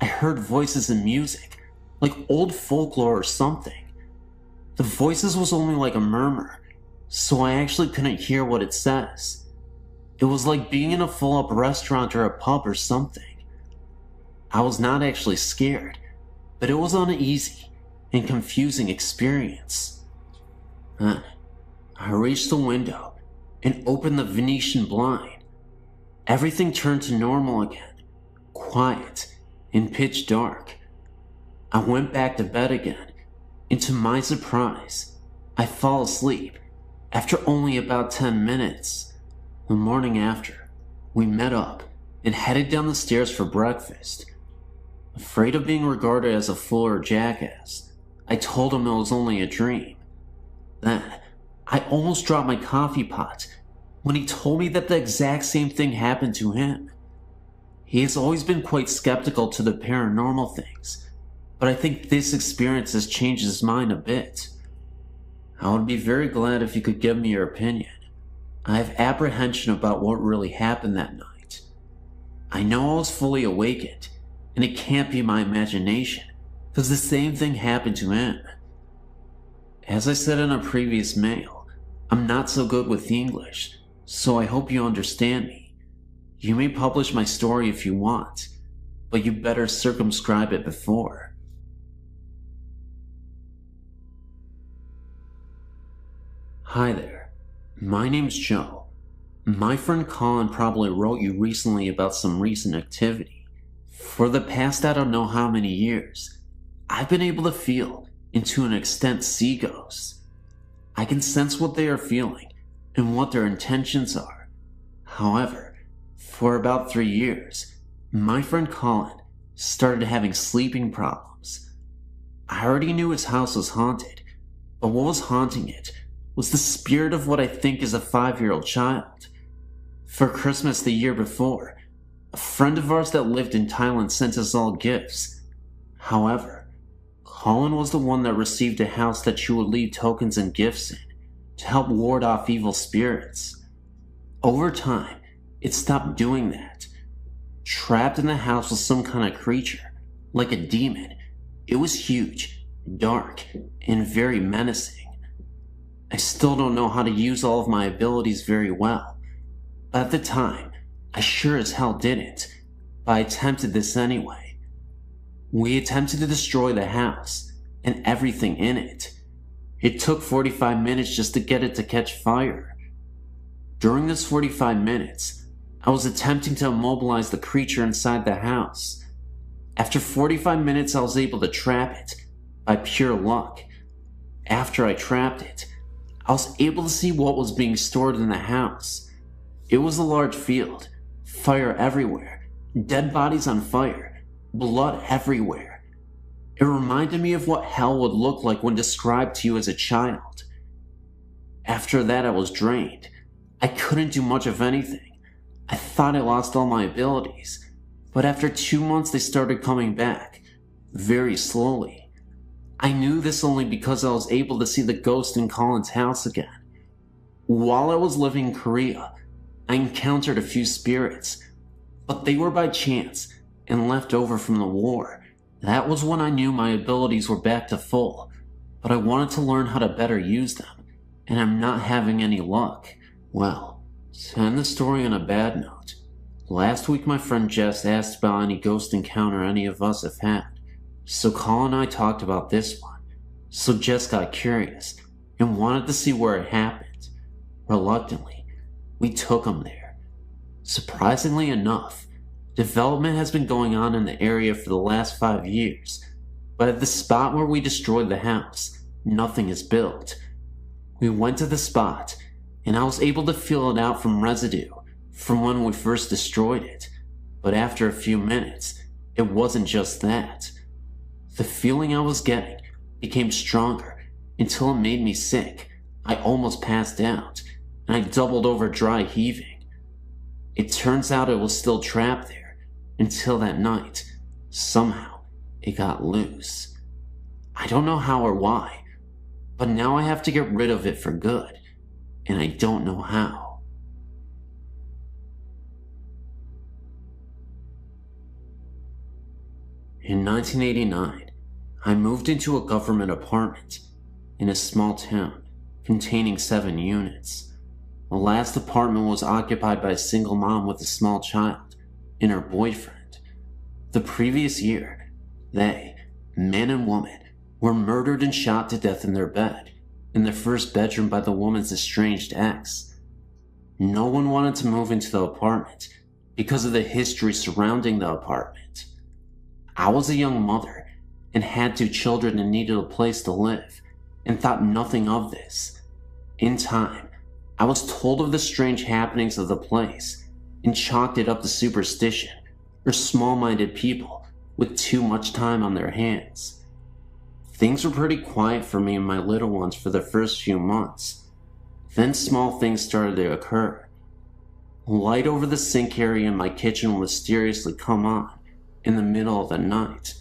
I heard voices and music, like old folklore or something. The voices was only like a murmur, so I actually couldn't hear what it says. It was like being in a full-up restaurant or a pub or something. I was not actually scared, but it was an uneasy and confusing experience. Then, I reached the window and opened the Venetian blind. Everything turned to normal again, quiet and pitch dark. I went back to bed again, and to my surprise, I fell asleep after only about 10 minutes. The morning after, we met up and headed down the stairs for breakfast. Afraid of being regarded as a fool or jackass, I told him it was only a dream. Then, I almost dropped my coffee pot when he told me that the exact same thing happened to him. He has always been quite skeptical to the paranormal things, but I think this experience has changed his mind a bit. I would be very glad if you could give me your opinion. I have apprehension about what really happened that night. I know I was fully awakened, and it can't be my imagination, because the same thing happened to him. As I said in a previous mail, I'm not so good with English, so I hope you understand me. You may publish my story if you want, but you better circumscribe it before. Hi there, my name's Joe. My friend Colin probably wrote you recently about some recent activity. For the past I don't know how many years, I've been able to feel, and to an extent see ghosts. I can sense what they are feeling and what their intentions are. However, for about 3 years, my friend Colin started having sleeping problems. I already knew his house was haunted, but what was haunting it was the spirit of what I think is a 5-year-old child. For Christmas the year before, a friend of ours that lived in Thailand sent us all gifts. However, Colin was the one that received a house that she would leave tokens and gifts in to help ward off evil spirits. Over time, it stopped doing that. Trapped in the house was some kind of creature, like a demon. It was huge, dark, and very menacing. I still don't know how to use all of my abilities very well, but at the time, I sure as hell didn't, but I attempted this anyway. We attempted to destroy the house and everything in it. It took 45 minutes just to get it to catch fire. During this 45 minutes, I was attempting to immobilize the creature inside the house. After 45 minutes, I was able to trap it by pure luck. After I trapped it, I was able to see what was being stored in the house. It was a large field, fire everywhere, dead bodies on fire, blood everywhere. It reminded me of what hell would look like when described to you as a child. After that, I was drained. I couldn't do much of anything. I thought I lost all my abilities, but after 2 months they started coming back, very slowly. I knew this only because I was able to see the ghost in Colin's house again. While I was living in Korea, I encountered a few spirits, but they were by chance and left over from the war. That was when I knew my abilities were back to full, but I wanted to learn how to better use them, and I'm not having any luck. Well, to end the story on a bad note, last week my friend Jess asked about any ghost encounter any of us have had, so Colin and I talked about this one. So Jess got curious and wanted to see where it happened. Reluctantly, we took him there. Surprisingly enough, development has been going on in the area for the last 5 years, but at the spot where we destroyed the house, nothing is built. We went to the spot, and I was able to feel it out from residue from when we first destroyed it, but after a few minutes, it wasn't just that. The feeling I was getting became stronger until it made me sick. I almost passed out, and I doubled over dry heaving. It turns out it was still trapped there until that night. Somehow, it got loose. I don't know how or why, but now I have to get rid of it for good, and I don't know how. In 1989, I moved into a government apartment in a small town containing 7 units. The last apartment was occupied by a single mom with a small child and her boyfriend. The previous year, they, man and woman, were murdered and shot to death in their bed, in their first bedroom by the woman's estranged ex. No one wanted to move into the apartment because of the history surrounding the apartment. I was a young mother and had 2 children and needed a place to live, and thought nothing of this. In time, I was told of the strange happenings of the place and chalked it up to superstition or small-minded people with too much time on their hands. Things were pretty quiet for me and my little ones for the first few months. Then small things started to occur. Light over the sink area in my kitchen will mysteriously come on in the middle of the night.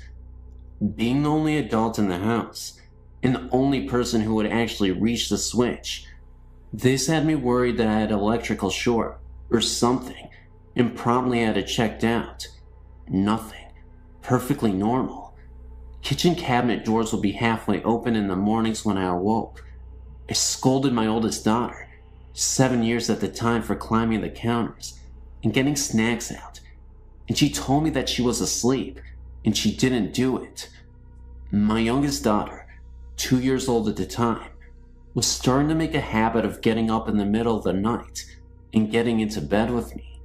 Being the only adult in the house, and the only person who would actually reach the switch, this had me worried that I had electrical short or something, and promptly had it checked out. Nothing. Perfectly normal. Kitchen cabinet doors would be halfway open in the mornings when I awoke. I scolded my oldest daughter, 7 years at the time, for climbing the counters and getting snacks out, and she told me that she was asleep and she didn't do it. My youngest daughter, 2 years old at the time, was starting to make a habit of getting up in the middle of the night and getting into bed with me.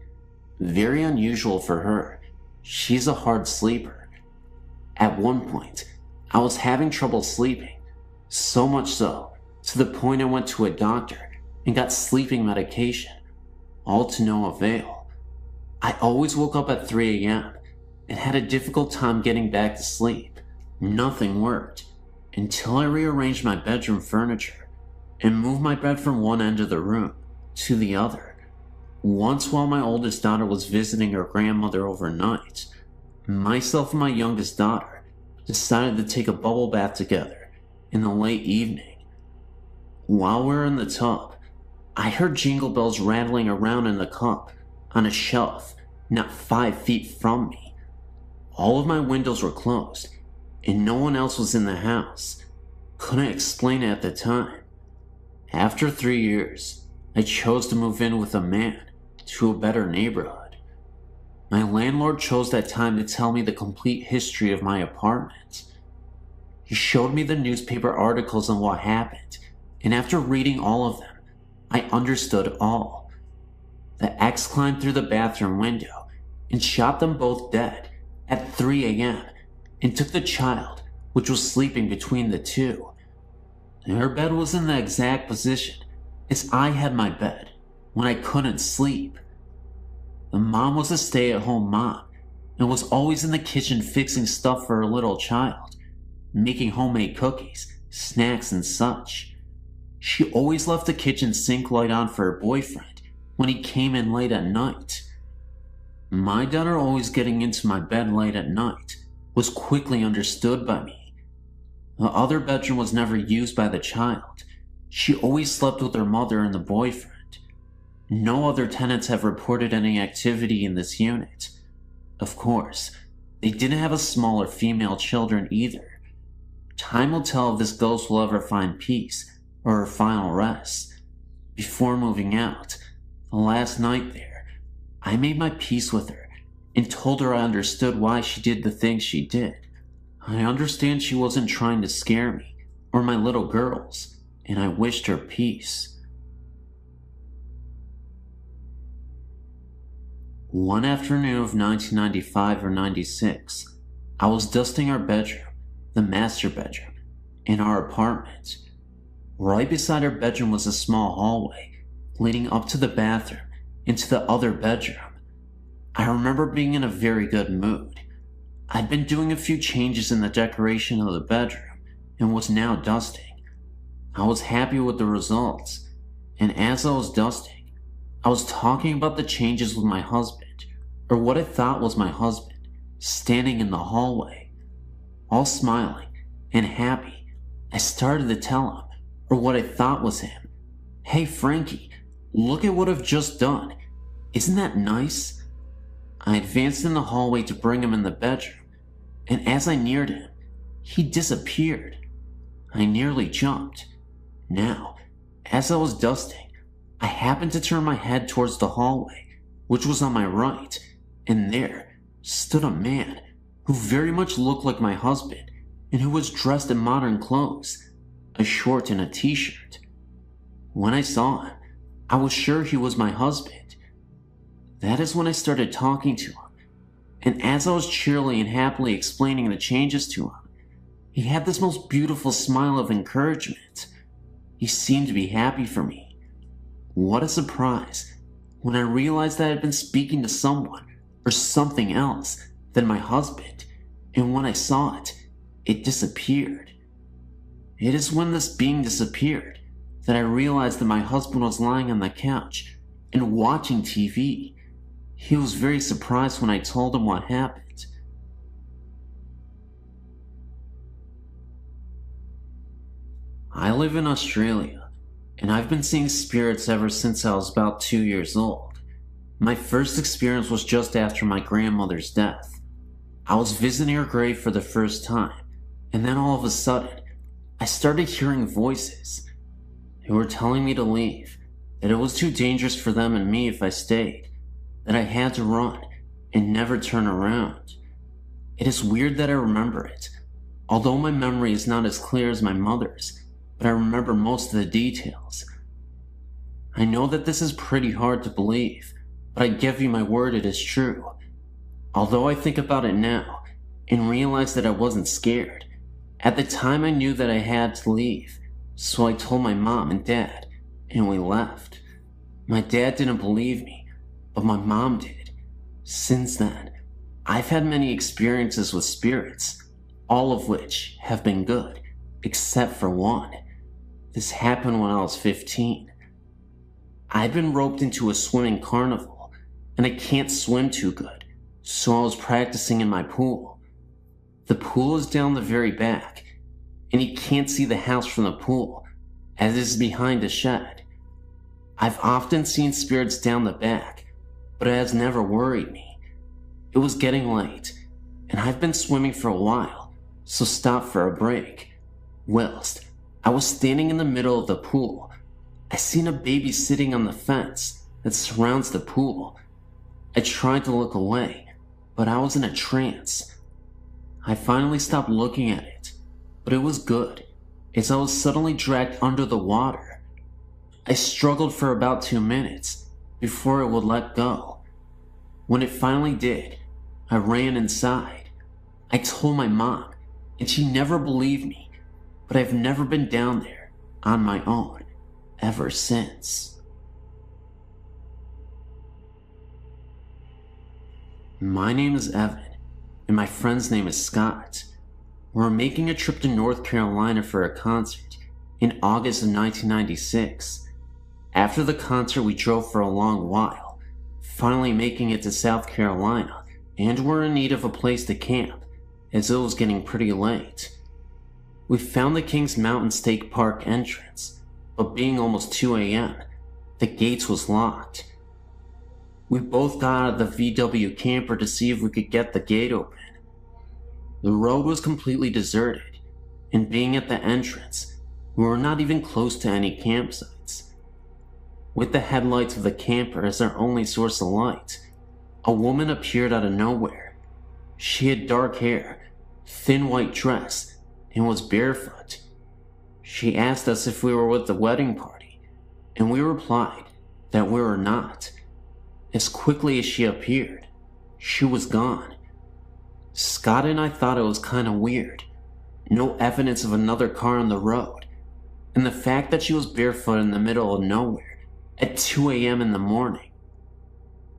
Very unusual for her. She's a hard sleeper. At one point, I was having trouble sleeping, so much so, to the point I went to a doctor and got sleeping medication, all to no avail. I always woke up at 3 a.m. and had a difficult time getting back to sleep. Nothing worked until I rearranged my bedroom furniture and moved my bed from one end of the room to the other. Once, while my oldest daughter was visiting her grandmother overnight, myself and my youngest daughter decided to take a bubble bath together in the late evening. While we were in the tub, I heard jingle bells rattling around in the cup on a shelf not 5 feet from me. All of my windows were closed, and no one else was in the house. Couldn't explain it at the time. After 3 years, I chose to move in with a man to a better neighborhood. My landlord chose that time to tell me the complete history of my apartment. He showed me the newspaper articles on what happened, and after reading all of them, I understood all. The ex climbed through the bathroom window and shot them both dead at 3 a.m. and took the child, which was sleeping between the two. Her bed was in the exact position as I had my bed when I couldn't sleep. The mom was a stay-at-home mom and was always in the kitchen fixing stuff for her little child, making homemade cookies, snacks, and such. She always left the kitchen sink light on for her boyfriend when he came in late at night. My daughter always getting into my bed late at night was quickly understood by me. The other bedroom was never used by the child. She always slept with her mother and the boyfriend. No other tenants have reported any activity in this unit. Of course, they didn't have a smaller female children either. Time will tell if this ghost will ever find peace or her final rest. Before moving out, the last night there, I made my peace with her and told her I understood why she did the things she did. I understand she wasn't trying to scare me or my little girls, and I wished her peace. One afternoon of 1995 or 96, I was dusting our bedroom, the master bedroom, in our apartment. Right beside our bedroom was a small hallway leading up to the bathroom into the other bedroom. I remember being in a very good mood. I'd been doing a few changes in the decoration of the bedroom and was now dusting. I was happy with the results, and as I was dusting, I was talking about the changes with my husband, or what I thought was my husband, standing in the hallway. All smiling and happy, I started to tell him, or what I thought was him, "Hey Frankie, look at what I've just done. Isn't that nice?" I advanced in the hallway to bring him in the bedroom, and as I neared him, he disappeared. I nearly jumped. Now, as I was dusting, I happened to turn my head towards the hallway, which was on my right, and there stood a man who very much looked like my husband and who was dressed in modern clothes, a short and a t-shirt. When I saw him, I was sure he was my husband. That is when I started talking to him, and as I was cheerily and happily explaining the changes to him, he had this most beautiful smile of encouragement. He seemed to be happy for me. What a surprise when I realized that I had been speaking to someone or something else than my husband, and when I saw it, it disappeared. It is when this being disappeared that I realized that my husband was lying on the couch and watching TV. He was very surprised when I told him what happened. I live in Australia, and I've been seeing spirits ever since I was about 2 years old. My first experience was just after my grandmother's death. I was visiting her grave for the first time, and then all of a sudden, I started hearing voices. They were telling me to leave, that it was too dangerous for them and me if I stayed, that I had to run and never turn around. It is weird that I remember it, although my memory is not as clear as my mother's, but I remember most of the details. I know that this is pretty hard to believe, but I give you my word it is true. Although I think about it now and realize that I wasn't scared, at the time I knew that I had to leave, so I told my mom and dad, and we left. My dad didn't believe me, but my mom did. Since then, I've had many experiences with spirits, all of which have been good, except for one. This happened when I was 15. I'd been roped into a swimming carnival, and I can't swim too good, so I was practicing in my pool. The pool is down the very back, and you can't see the house from the pool, as it is behind a shed. I've often seen spirits down the back, but it has never worried me. It was getting late, and I've been swimming for a while, so stopped for a break. Whilst I was standing in the middle of the pool, I seen a baby sitting on the fence that surrounds the pool. I tried to look away, but I was in a trance. I finally stopped looking at it, but it was good, as I was suddenly dragged under the water. I struggled for about 2 minutes before it would let go. When it finally did, I ran inside. I told my mom, and she never believed me, but I've never been down there on my own ever since. My name is Evan, and my friend's name is Scott. We're making a trip to North Carolina for a concert in August of 1996. After the concert, we drove for a long while, finally making it to South Carolina, and were in need of a place to camp, as it was getting pretty late. We found the Kings Mountain State Park entrance, but being almost 2 a.m., the gates was locked. We both got out of the VW camper to see if we could get the gate open. The road was completely deserted, and being at the entrance, we were not even close to any campsites. With the headlights of the camper as our only source of light, a woman appeared out of nowhere. She had dark hair, thin white dress, and was barefoot. She asked us if we were with the wedding party, and we replied that we were not. As quickly as she appeared, she was gone. Scott and I thought it was kind of weird. No evidence of another car on the road, and the fact that she was barefoot in the middle of nowhere at 2 a.m. in the morning.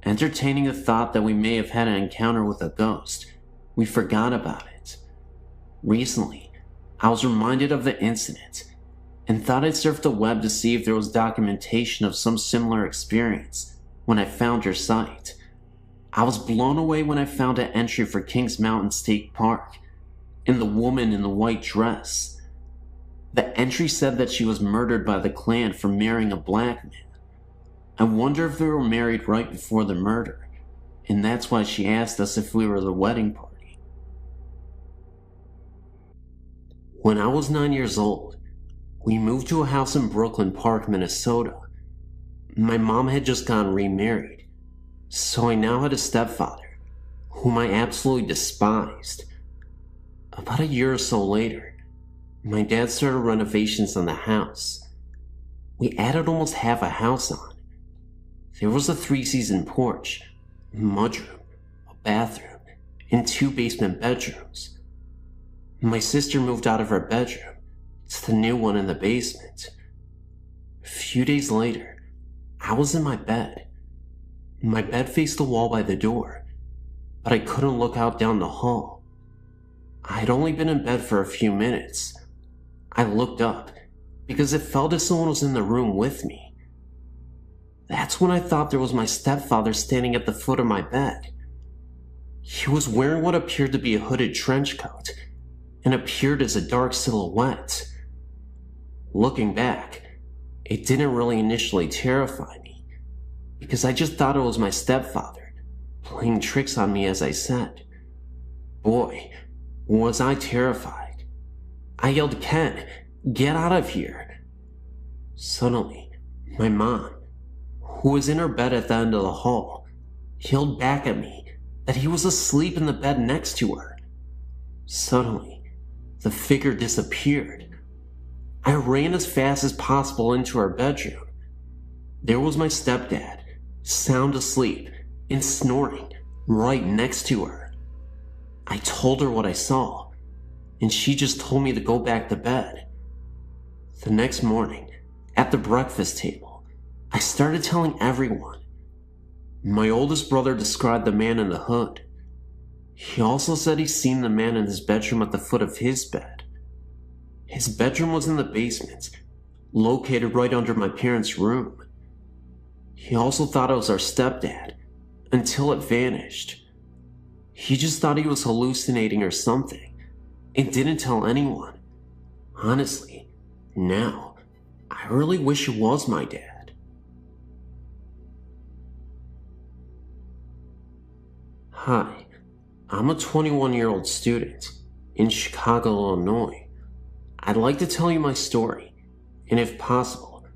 Entertaining the thought that we may have had an encounter with a ghost, we forgot about it. Recently, I was reminded of the incident and thought I'd surf the web to see if there was documentation of some similar experience when I found your site. I was blown away when I found an entry for Kings Mountain State Park and the woman in the white dress. The entry said that she was murdered by the Klan for marrying a black man. I wonder if they were married right before the murder, and that's why she asked us if we were the wedding party. When I was 9 years old, we moved to a house in Brooklyn Park, Minnesota. My mom had just gotten remarried, so I now had a stepfather, whom I absolutely despised. About a year or so later, my dad started renovations on the house. We added almost half a house on. There was a 3-season porch, a mudroom, a bathroom, and 2 basement bedrooms. My sister moved out of her bedroom to the new one in the basement. A few days later, I was in my bed. My bed faced the wall by the door, but I couldn't look out down the hall. I had only been in bed for a few minutes. I looked up because it felt as someone was in the room with me. That's when I thought there was my stepfather standing at the foot of my bed. He was wearing what appeared to be a hooded trench coat and appeared as a dark silhouette. Looking back, it didn't really initially terrify me, because I just thought it was my stepfather playing tricks on me, as I said. Boy, was I terrified. I yelled, "Ken, get out of here!" Suddenly, my mom, who was in her bed at the end of the hall, yelled back at me that he was asleep in the bed next to her. Suddenly, the figure disappeared. I ran as fast as possible into her bedroom. There was my stepdad, sound asleep and snoring right next to her. I told her what I saw, and she just told me to go back to bed. The next morning, at the breakfast table, I started telling everyone. My oldest brother described the man in the hood. He also said he'd seen the man in his bedroom at the foot of his bed. His bedroom was in the basement, located right under my parents' room. He also thought it was our stepdad, until it vanished. He just thought he was hallucinating or something, and didn't tell anyone. Honestly, now, I really wish it was my dad. Hi, I'm a 21-year-old student in Chicago, Illinois. I'd like to tell you my story, and if possible,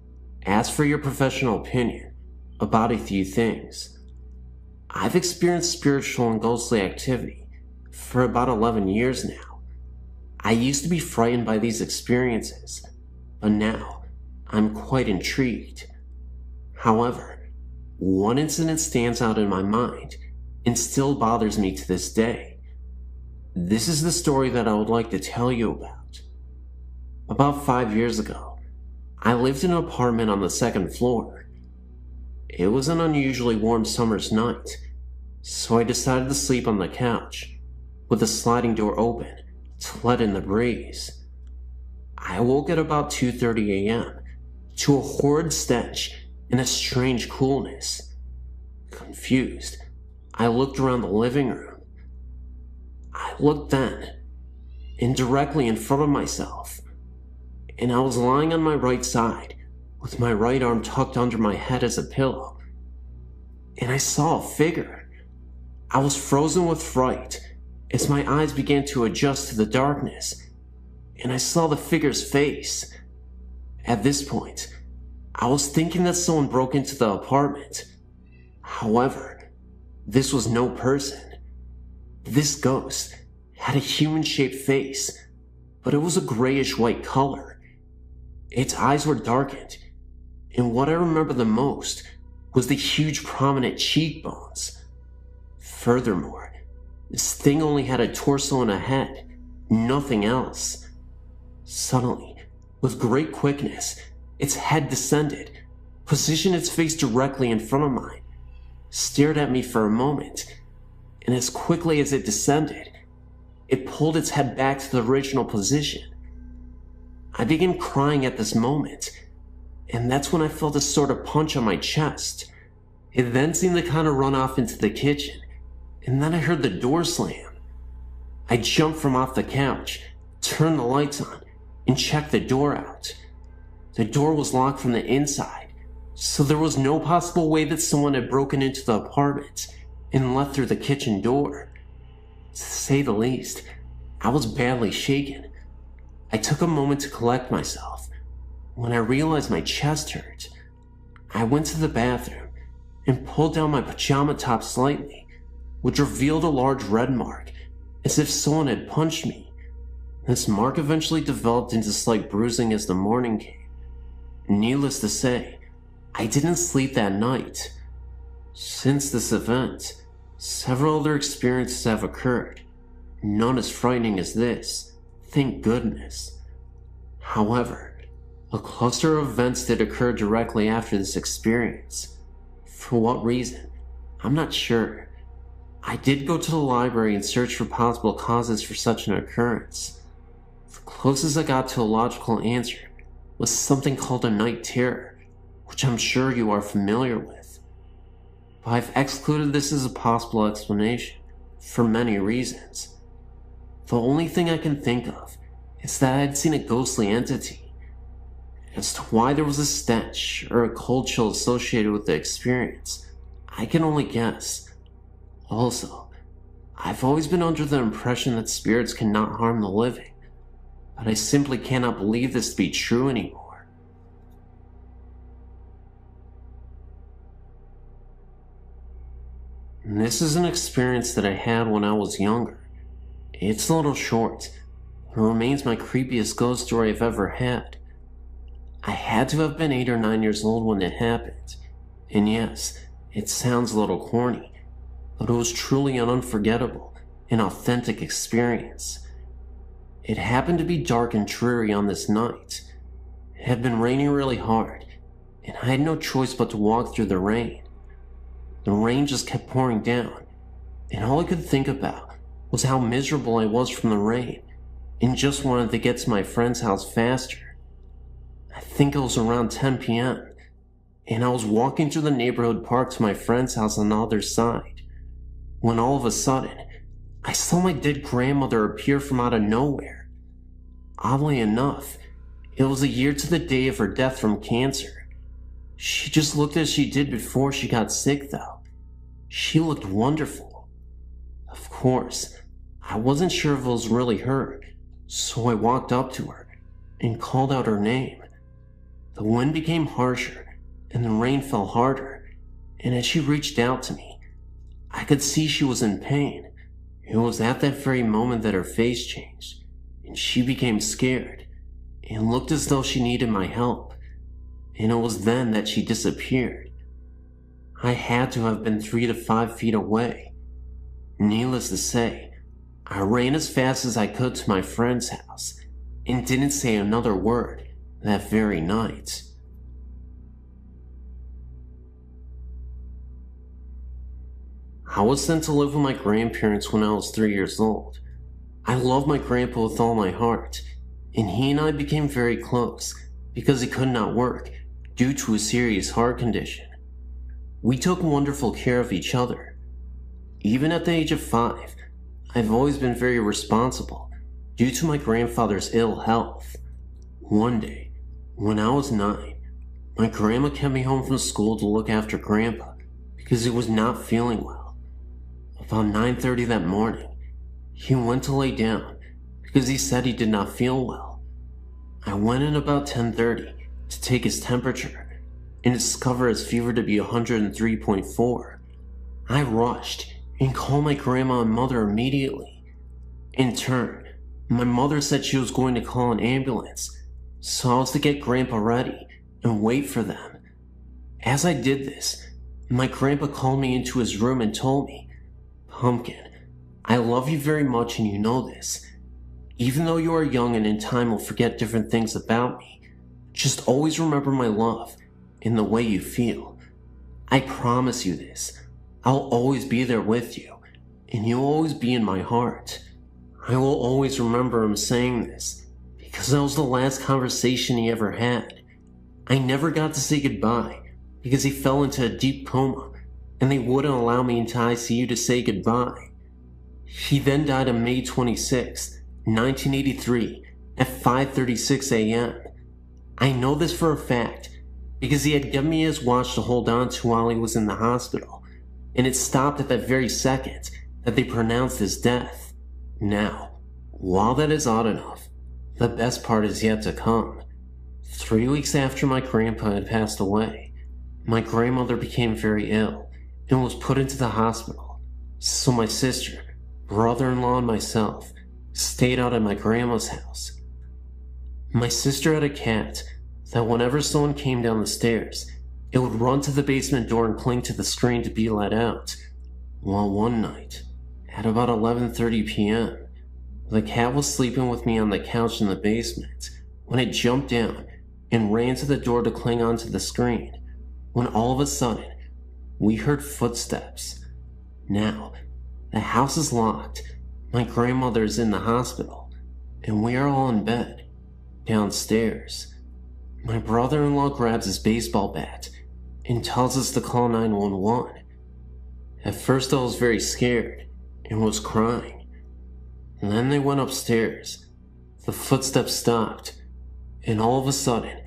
ask for your professional opinion about a few things. I've experienced spiritual and ghostly activity for about 11 years now. I used to be frightened by these experiences, but now I'm quite intrigued. However, one incident stands out in my mind and still bothers me to this day. This is the story that I would like to tell you about. About 5 years ago, I lived in an apartment on the second floor. It was an unusually warm summer's night, so I decided to sleep on the couch, with the sliding door open to let in the breeze. I woke at about 2:30 a.m. to a horrid stench and a strange coolness. Confused, I looked around the living room. I looked then, and directly in front of myself, and I was lying on my right side, with my right arm tucked under my head as a pillow, and I saw a figure. I was frozen with fright as my eyes began to adjust to the darkness, and I saw the figure's face. At this point, I was thinking that someone broke into the apartment. However, this was no person. This ghost had a human-shaped face, but it was a grayish-white color. Its eyes were darkened, and what I remember the most was the huge prominent cheekbones. Furthermore, this thing only had a torso and a head, nothing else. Suddenly, with great quickness, its head descended, positioned its face directly in front of mine, stared at me for a moment, and as quickly as it descended, it pulled its head back to the original position. I began crying at this moment, and that's when I felt a sort of punch on my chest. It then seemed to kind of run off into the kitchen, and then I heard the door slam. I jumped from off the couch, turned the lights on, and checked the door out. The door was locked from the inside, so there was no possible way that someone had broken into the apartment and left through the kitchen door. To say the least, I was badly shaken. I took a moment to collect myself. When I realized my chest hurt, I went to the bathroom and pulled down my pajama top slightly, which revealed a large red mark, as if someone had punched me. This mark eventually developed into slight bruising as the morning came. Needless to say, I didn't sleep that night. Since this event, several other experiences have occurred, none as frightening as this, thank goodness. However, a cluster of events did occur directly after this experience. For what reason? I'm not sure. I did go to the library and search for possible causes for such an occurrence. The closest I got to a logical answer was something called a night terror, which I'm sure you are familiar with. But I've excluded this as a possible explanation, for many reasons. The only thing I can think of is that I had seen a ghostly entity. As to why there was a stench or a cold chill associated with the experience, I can only guess. Also, I've always been under the impression that spirits cannot harm the living, but I simply cannot believe this to be true anymore. And this is an experience that I had when I was younger. It's a little short, but it remains my creepiest ghost story I've ever had. I had to have been 8 or 9 years old when it happened, and yes, it sounds a little corny, but it was truly an unforgettable and authentic experience. It happened to be dark and dreary on this night. It had been raining really hard, and I had no choice but to walk through the rain. The rain just kept pouring down, and all I could think about was how miserable I was from the rain, and just wanted to get to my friend's house faster. I think it was around 10 p.m., and I was walking through the neighborhood park to my friend's house on the other side, when all of a sudden, I saw my dead grandmother appear from out of nowhere. Oddly enough, it was a year to the day of her death from cancer. She just looked as she did before she got sick, though. She looked wonderful. Of course, I wasn't sure if it was really her, so I walked up to her and called out her name. The wind became harsher and the rain fell harder, and as she reached out to me, I could see she was in pain. It was at that very moment that her face changed, and she became scared and looked as though she needed my help, and it was then that she disappeared. I had to have been 3 to 5 feet away. Needless to say, I ran as fast as I could to my friend's house and didn't say another word that very night. I was sent to live with my grandparents when I was 3 years old. I loved my grandpa with all my heart, and he and I became very close because he could not work due to a serious heart condition. We took wonderful care of each other. Even at the age of 5, I've always been very responsible due to my grandfather's ill health. One day, when I was 9, my grandma kept me home from school to look after Grandpa because he was not feeling well. About 9:30 that morning, he went to lay down because he said he did not feel well. I went in about 10:30 to take his temperature and discovered his fever to be 103.4. I rushed and called my grandma and mother immediately. In turn, my mother said she was going to call an ambulance, so I was to get Grandpa ready and wait for them. As I did this, my grandpa called me into his room and told me, "Pumpkin, I love you very much and you know this. Even though you are young and in time will forget different things about me, just always remember my love and the way you feel. I promise you this. I'll always be there with you, and you'll always be in my heart." I will always remember him saying this, because that was the last conversation he ever had. I never got to say goodbye, because he fell into a deep coma, and they wouldn't allow me into ICU to say goodbye. He then died on May 26, 1983, at 5:36 a.m. I know this for a fact, because he had given me his watch to hold on to while he was in the hospital, and it stopped at that very second that they pronounced his death. Now, while that is odd enough, the best part is yet to come. 3 weeks after my grandpa had passed away, my grandmother became very ill and was put into the hospital, so my sister, brother-in-law, and myself stayed out at my grandma's house. My sister had a cat that whenever someone came down the stairs, it would run to the basement door and cling to the screen to be let out. Well, one night, at about 11:30 p.m., the cat was sleeping with me on the couch in the basement when it jumped down and ran to the door to cling onto the screen, when all of a sudden, we heard footsteps. Now, the house is locked, my grandmother is in the hospital, and we are all in bed, downstairs. My brother-in-law grabs his baseball bat and tells us to call 911. At first I was very scared and was crying. And then they went upstairs. The footsteps stopped, and all of a sudden,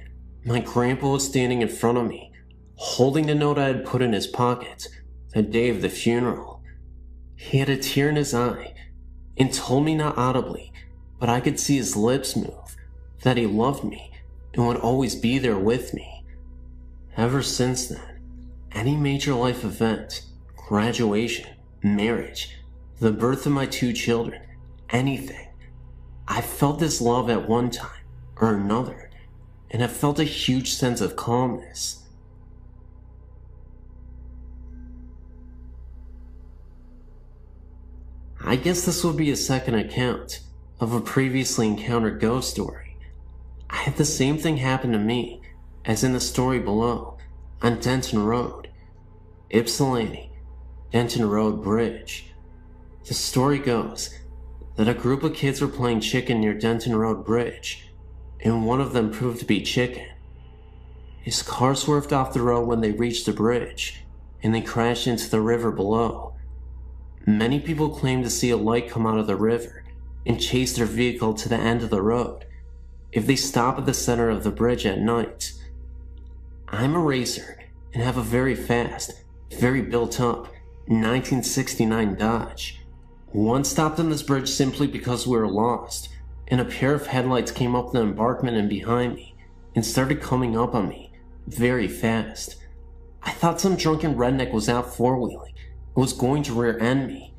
my grandpa was standing in front of me, holding the note I had put in his pocket the day of the funeral. He had a tear in his eye and told me not audibly, but I could see his lips move, that he loved me and would always be there with me. Ever since then, any major life event, graduation, marriage, the birth of my 2 children, anything, I felt this love at one time or another, and I felt a huge sense of calmness. I guess this would be a second account of a previously encountered ghost story. I had the same thing happen to me as in the story below on Denton Road, Ypsilanti, Denton Road Bridge. The story goes that a group of kids were playing chicken near Denton Road Bridge, and one of them proved to be Chicken. His car swerved off the road when they reached the bridge, and they crashed into the river below. Many people claim to see a light come out of the river and chase their vehicle to the end of the road if they stop at the center of the bridge at night. I'm a racer and have a very fast, very built up 1969 Dodge. One stopped on this bridge simply because we were lost, and a pair of headlights came up the embankment and behind me and started coming up on me very fast. I thought some drunken redneck was out four-wheeling and was going to rear-end me.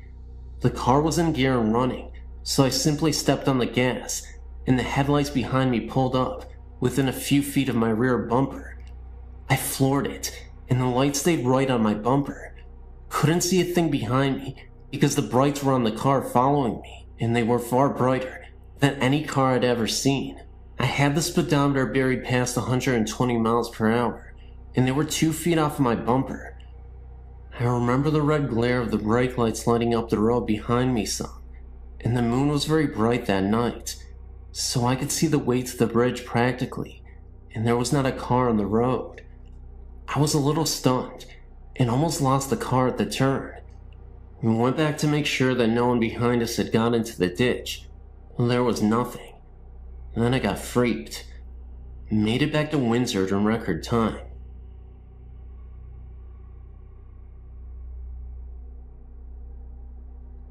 The car was in gear and running, so I simply stepped on the gas and the headlights behind me pulled up within a few feet of my rear bumper. I floored it, and the light stayed right on my bumper. Couldn't see a thing behind me because the brights were on the car following me, and they were far brighter than any car I'd ever seen. I had the speedometer buried past 120 miles per hour, and they were 2 feet off of my bumper. I remember the red glare of the brake lights lighting up the road behind me some, and the moon was very bright that night, so I could see the way to the bridge practically, and there was not a car on the road. I was a little stunned, and almost lost the car at the turn. We went back to make sure that no one behind us had got into the ditch. Well, there was nothing. And then I got freaked. Made it back to Windsor in record time.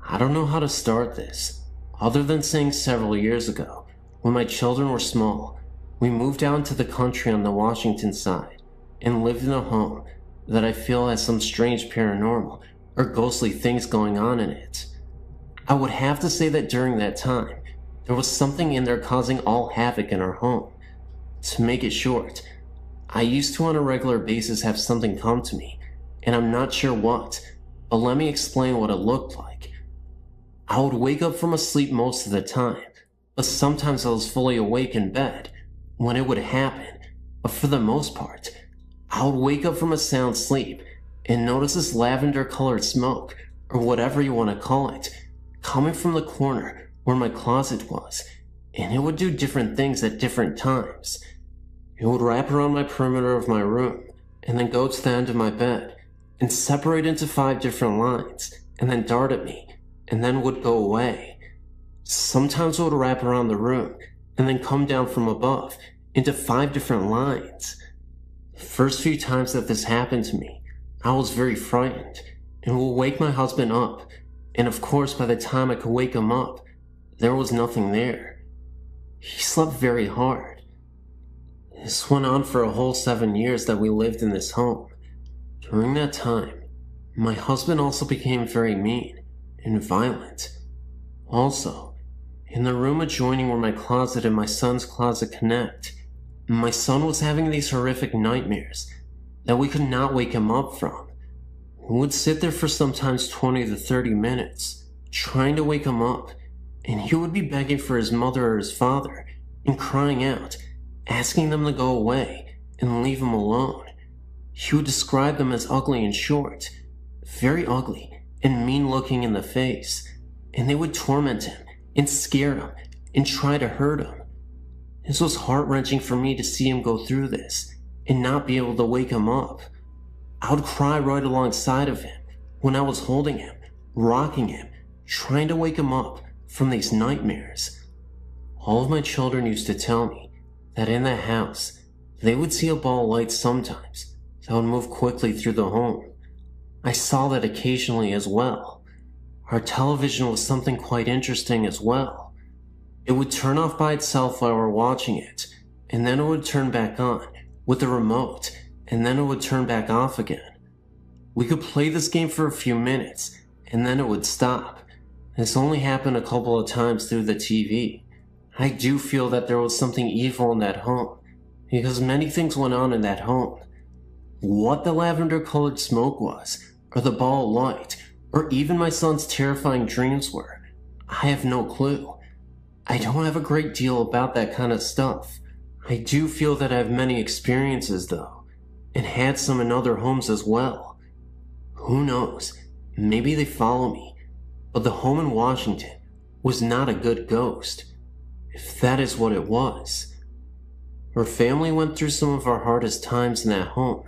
I don't know how to start this, other than saying several years ago, when my children were small, we moved out into the country on the Washington side and lived in a home that I feel has some strange paranormal or ghostly things going on in it. I would have to say that during that time, there was something in there causing all havoc in our home. To make it short, I used to on a regular basis have something come to me, and I'm not sure what, but let me explain what it looked like. I would wake up from a sleep most of the time, but sometimes I was fully awake in bed when it would happen, but for the most part, I would wake up from a sound sleep and notice this lavender-colored smoke, or whatever you want to call it, coming from the corner where my closet was, and it would do different things at different times. It would wrap around my perimeter of my room, and then go to the end of my bed, and separate into 5 different lines, and then dart at me, and then would go away. Sometimes it would wrap around the room, and then come down from above, into 5 different lines. The first few times that this happened to me, I was very frightened, and would wake my husband up, and of course by the time I could wake him up, there was nothing there. He slept very hard. This went on for a whole 7 years that we lived in this home. During that time, my husband also became very mean and violent. Also, in the room adjoining where my closet and my son's closet connect, my son was having these horrific nightmares that we could not wake him up from. We would sit there for sometimes 20 to 30 minutes, trying to wake him up, and he would be begging for his mother or his father, and crying out, asking them to go away and leave him alone. He would describe them as ugly and short, very ugly and mean looking in the face, and they would torment him and scare him and try to hurt him. This was heart-wrenching for me to see him go through this and not be able to wake him up. I would cry right alongside of him when I was holding him, rocking him, trying to wake him up from these nightmares. All of my children used to tell me that in that house, they would see a ball of light sometimes that would move quickly through the home. I saw that occasionally as well. Our television was something quite interesting as well. It would turn off by itself while we were watching it, and then it would turn back on with the remote, and then it would turn back off again. We could play this game for a few minutes, and then it would stop. This only happened a couple of times through the TV. I do feel that there was something evil in that home, because many things went on in that home. What the lavender-colored smoke was, or the ball of light, or even my son's terrifying dreams were, I have no clue. I don't have a great deal about that kind of stuff. I do feel that I have many experiences though, and had some in other homes as well. Who knows, maybe they follow me, but the home in Washington was not a good ghost, if that is what it was. Our family went through some of our hardest times in that home.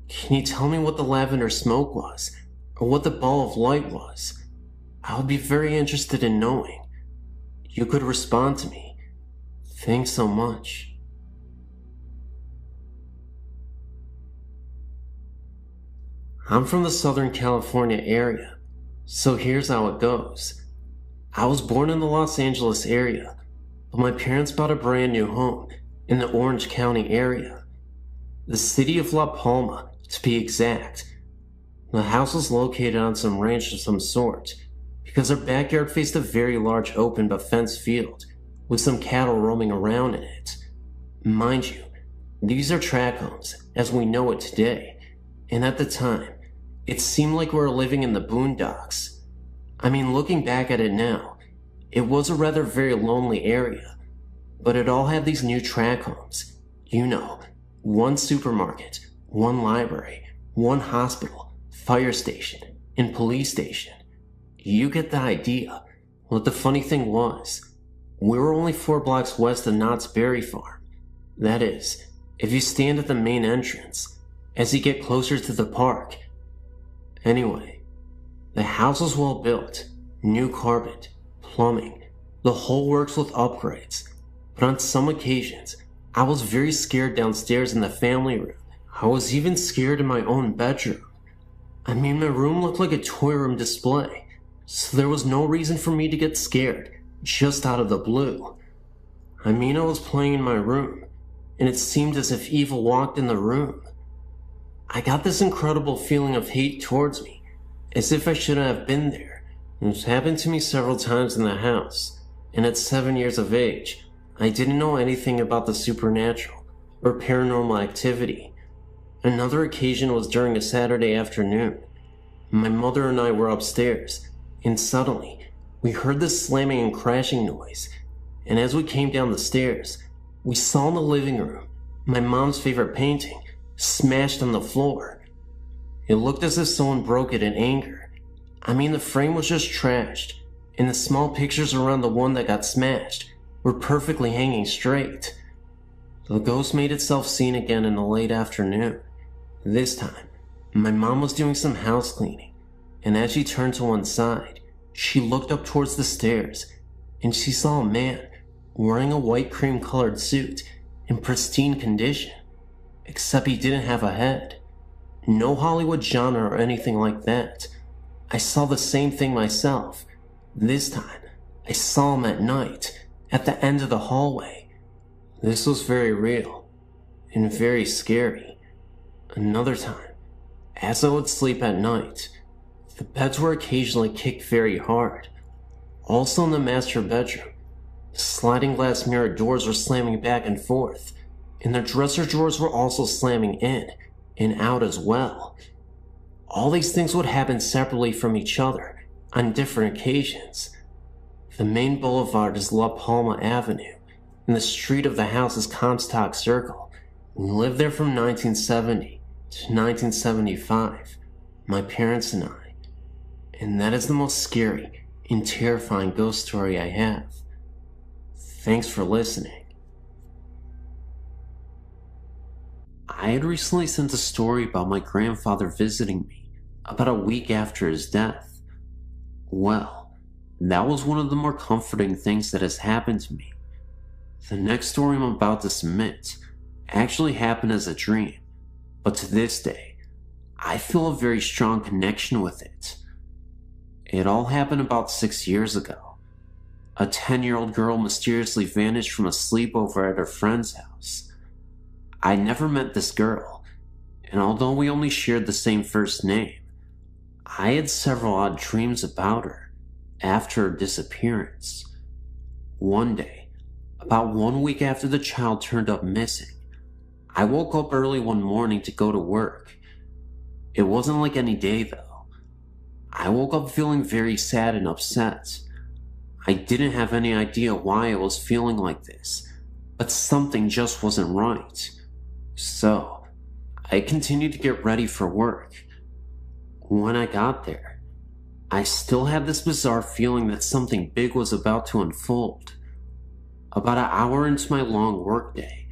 Can you tell me what the lavender smoke was, or what the ball of light was? I would be very interested in knowing. You could respond to me. Thanks so much. I'm from the Southern California area, so here's how it goes. I was born in the Los Angeles area, but my parents bought a brand new home in the Orange County area. The city of La Palma, to be exact. The house was located on some ranch of some sort, because our backyard faced a very large open but fenced field, with some cattle roaming around in it. Mind you, these are tract homes as we know it today, and at the time, it seemed like we were living in the boondocks. I mean, looking back at it now, it was a rather very lonely area, but it all had these new tract homes. You know, one supermarket, one library, one hospital, fire station, and police station. You get the idea. What the funny thing was, we were only 4 blocks west of Knott's Berry Farm. That is, if you stand at the main entrance, as you get closer to the park. Anyway, the house was well built, new carpet, plumbing, the whole works with upgrades. But on some occasions, I was very scared downstairs in the family room. I was even scared in my own bedroom. I mean, my room looked like a toy room display, so there was no reason for me to get scared, just out of the blue. I mean, I was playing in my room, and it seemed as if evil walked in the room. I got this incredible feeling of hate towards me, as if I shouldn't have been there. It's happened to me several times in the house, and at 7 years of age, I didn't know anything about the supernatural or paranormal activity. Another occasion was during a Saturday afternoon. My mother and I were upstairs, and suddenly, we heard this slamming and crashing noise, and as we came down the stairs, we saw in the living room my mom's favorite painting smashed on the floor. It looked as if someone broke it in anger. I mean, the frame was just trashed, and the small pictures around the one that got smashed were perfectly hanging straight. The ghost made itself seen again in the late afternoon. This time, my mom was doing some house cleaning, and as she turned to one side, she looked up towards the stairs, and she saw a man wearing a white cream-colored suit in pristine condition, except he didn't have a head. No Hollywood genre or anything like that. I saw the same thing myself. This time, I saw him at night, at the end of the hallway. This was very real, and very scary. Another time, as I would sleep at night, the beds were occasionally kicked very hard. Also in the master bedroom, the sliding glass mirror doors were slamming back and forth, and the dresser drawers were also slamming in and out as well. All these things would happen separately from each other on different occasions. The main boulevard is La Palma Avenue, and the street of the house is Comstock Circle. We lived there from 1970 to 1975, my parents and I. And that is the most scary and terrifying ghost story I have. Thanks for listening. I had recently sent a story about my grandfather visiting me about a week after his death. Well, that was one of the more comforting things that has happened to me. The next story I'm about to submit actually happened as a dream, but to this day, I feel a very strong connection with it. It all happened about 6 years ago. A 10-year-old girl mysteriously vanished from a sleepover at her friend's house. I never met this girl, and although we only shared the same first name, I had several odd dreams about her after her disappearance. One day, about 1 week after the child turned up missing, I woke up early one morning to go to work. It wasn't like any day though. I woke up feeling very sad and upset. I didn't have any idea why I was feeling like this, but something just wasn't right. So, I continued to get ready for work. When I got there, I still had this bizarre feeling that something big was about to unfold. About an hour into my long workday,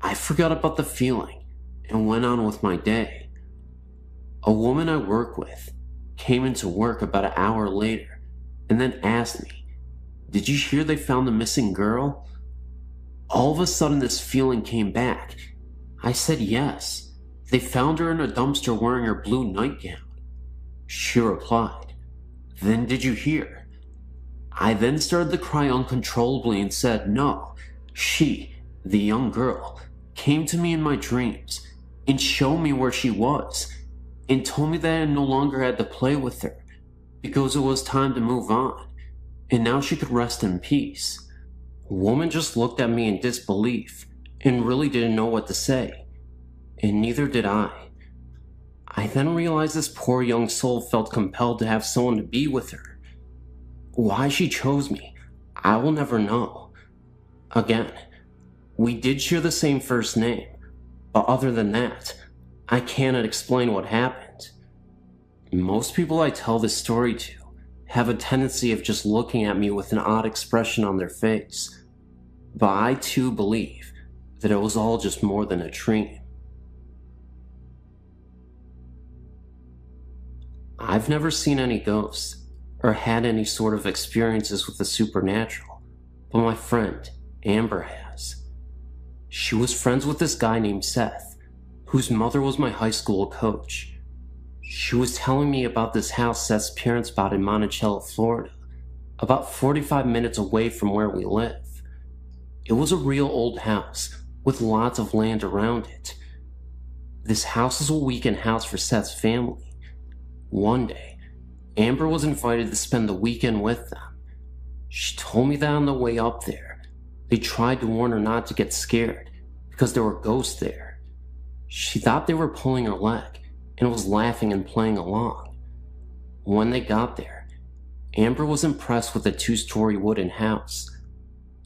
I forgot about the feeling and went on with my day. A woman I work with came into work about an hour later and then asked me, "Did you hear they found the missing girl?" All of a sudden this feeling came back. I said yes. They found her in a dumpster wearing her blue nightgown. She replied, "Then did you hear?" I then started to cry uncontrollably and said no. She, the young girl, came to me in my dreams and showed me where she was and told me that I no longer had to play with her because it was time to move on and now she could rest in peace. A woman just looked at me in disbelief and really didn't know what to say, and neither did I. I then realized this poor young soul felt compelled to have someone to be with her. Why she chose me, I will never know. Again, we did share the same first name, but other than that, I cannot explain what happened. Most people I tell this story to have a tendency of just looking at me with an odd expression on their face, but I too believe that it was all just more than a dream. I've never seen any ghosts or had any sort of experiences with the supernatural, but my friend, Amber, has. She was friends with this guy named Seth, whose mother was my high school coach. She was telling me about this house Seth's parents bought in Monticello, Florida, about 45 minutes away from where we live. It was a real old house with lots of land around it. This house is a weekend house for Seth's family. One day, Amber was invited to spend the weekend with them. She told me that on the way up there, they tried to warn her not to get scared because there were ghosts there. She thought they were pulling her leg and was laughing and playing along. When they got there, Amber was impressed with the 2-story wooden house.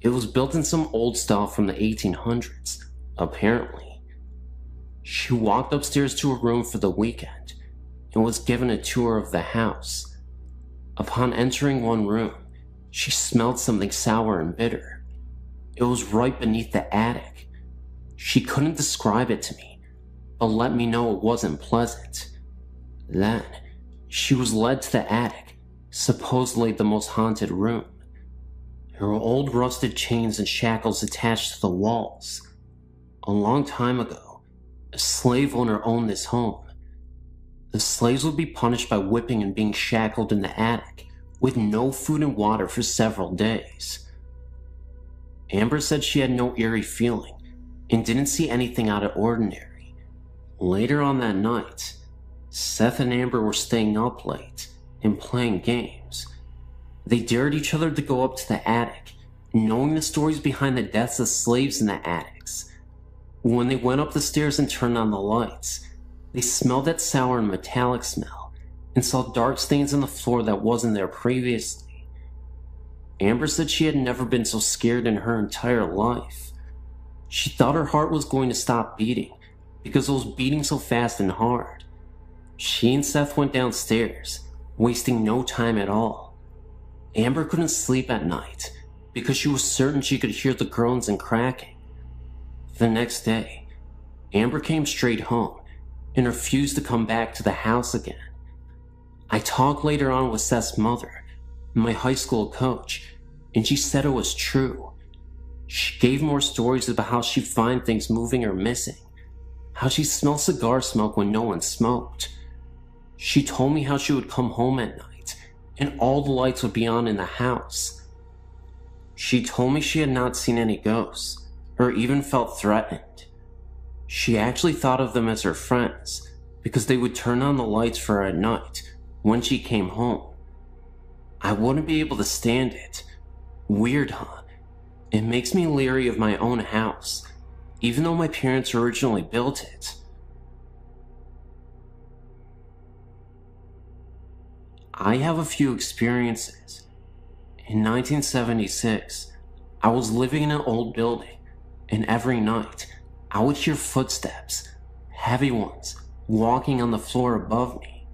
It was built in some old style from the 1800s, apparently. She walked upstairs to her room for the weekend and was given a tour of the house. Upon entering one room, she smelled something sour and bitter. It was right beneath the attic. She couldn't describe it to me, but let me know it wasn't pleasant. Then, she was led to the attic, supposedly the most haunted room. There were old rusted chains and shackles attached to the walls. A long time ago, a slave owner owned this home. The slaves would be punished by whipping and being shackled in the attic, with no food and water for several days. Amber said she had no eerie feeling, and didn't see anything out of ordinary. Later on that night, Seth and Amber were staying up late and playing games. They dared each other to go up to the attic, knowing the stories behind the deaths of slaves in the attics. When they went up the stairs and turned on the lights, they smelled that sour and metallic smell and saw dark stains on the floor that wasn't there previously. Amber said she had never been so scared in her entire life. She thought her heart was going to stop beating because it was beating so fast and hard. She and Seth went downstairs, wasting no time at all. Amber couldn't sleep at night because she was certain she could hear the groans and cracking. The next day, Amber came straight home and refused to come back to the house again. I talked later on with Seth's mother, my high school coach, and she said it was true. She gave more stories about how she'd find things moving or missing, how she smelled cigar smoke when no one smoked. She told me how she would come home at night and all the lights would be on in the house. She told me she had not seen any ghosts or even felt threatened. She actually thought of them as her friends because they would turn on the lights for her at night when she came home. I wouldn't be able to stand it. Weird, huh? It makes me leery of my own house, even though my parents originally built it. I have a few experiences. In 1976, I was living in an old building, and every night, I would hear footsteps, heavy ones, walking on the floor above me.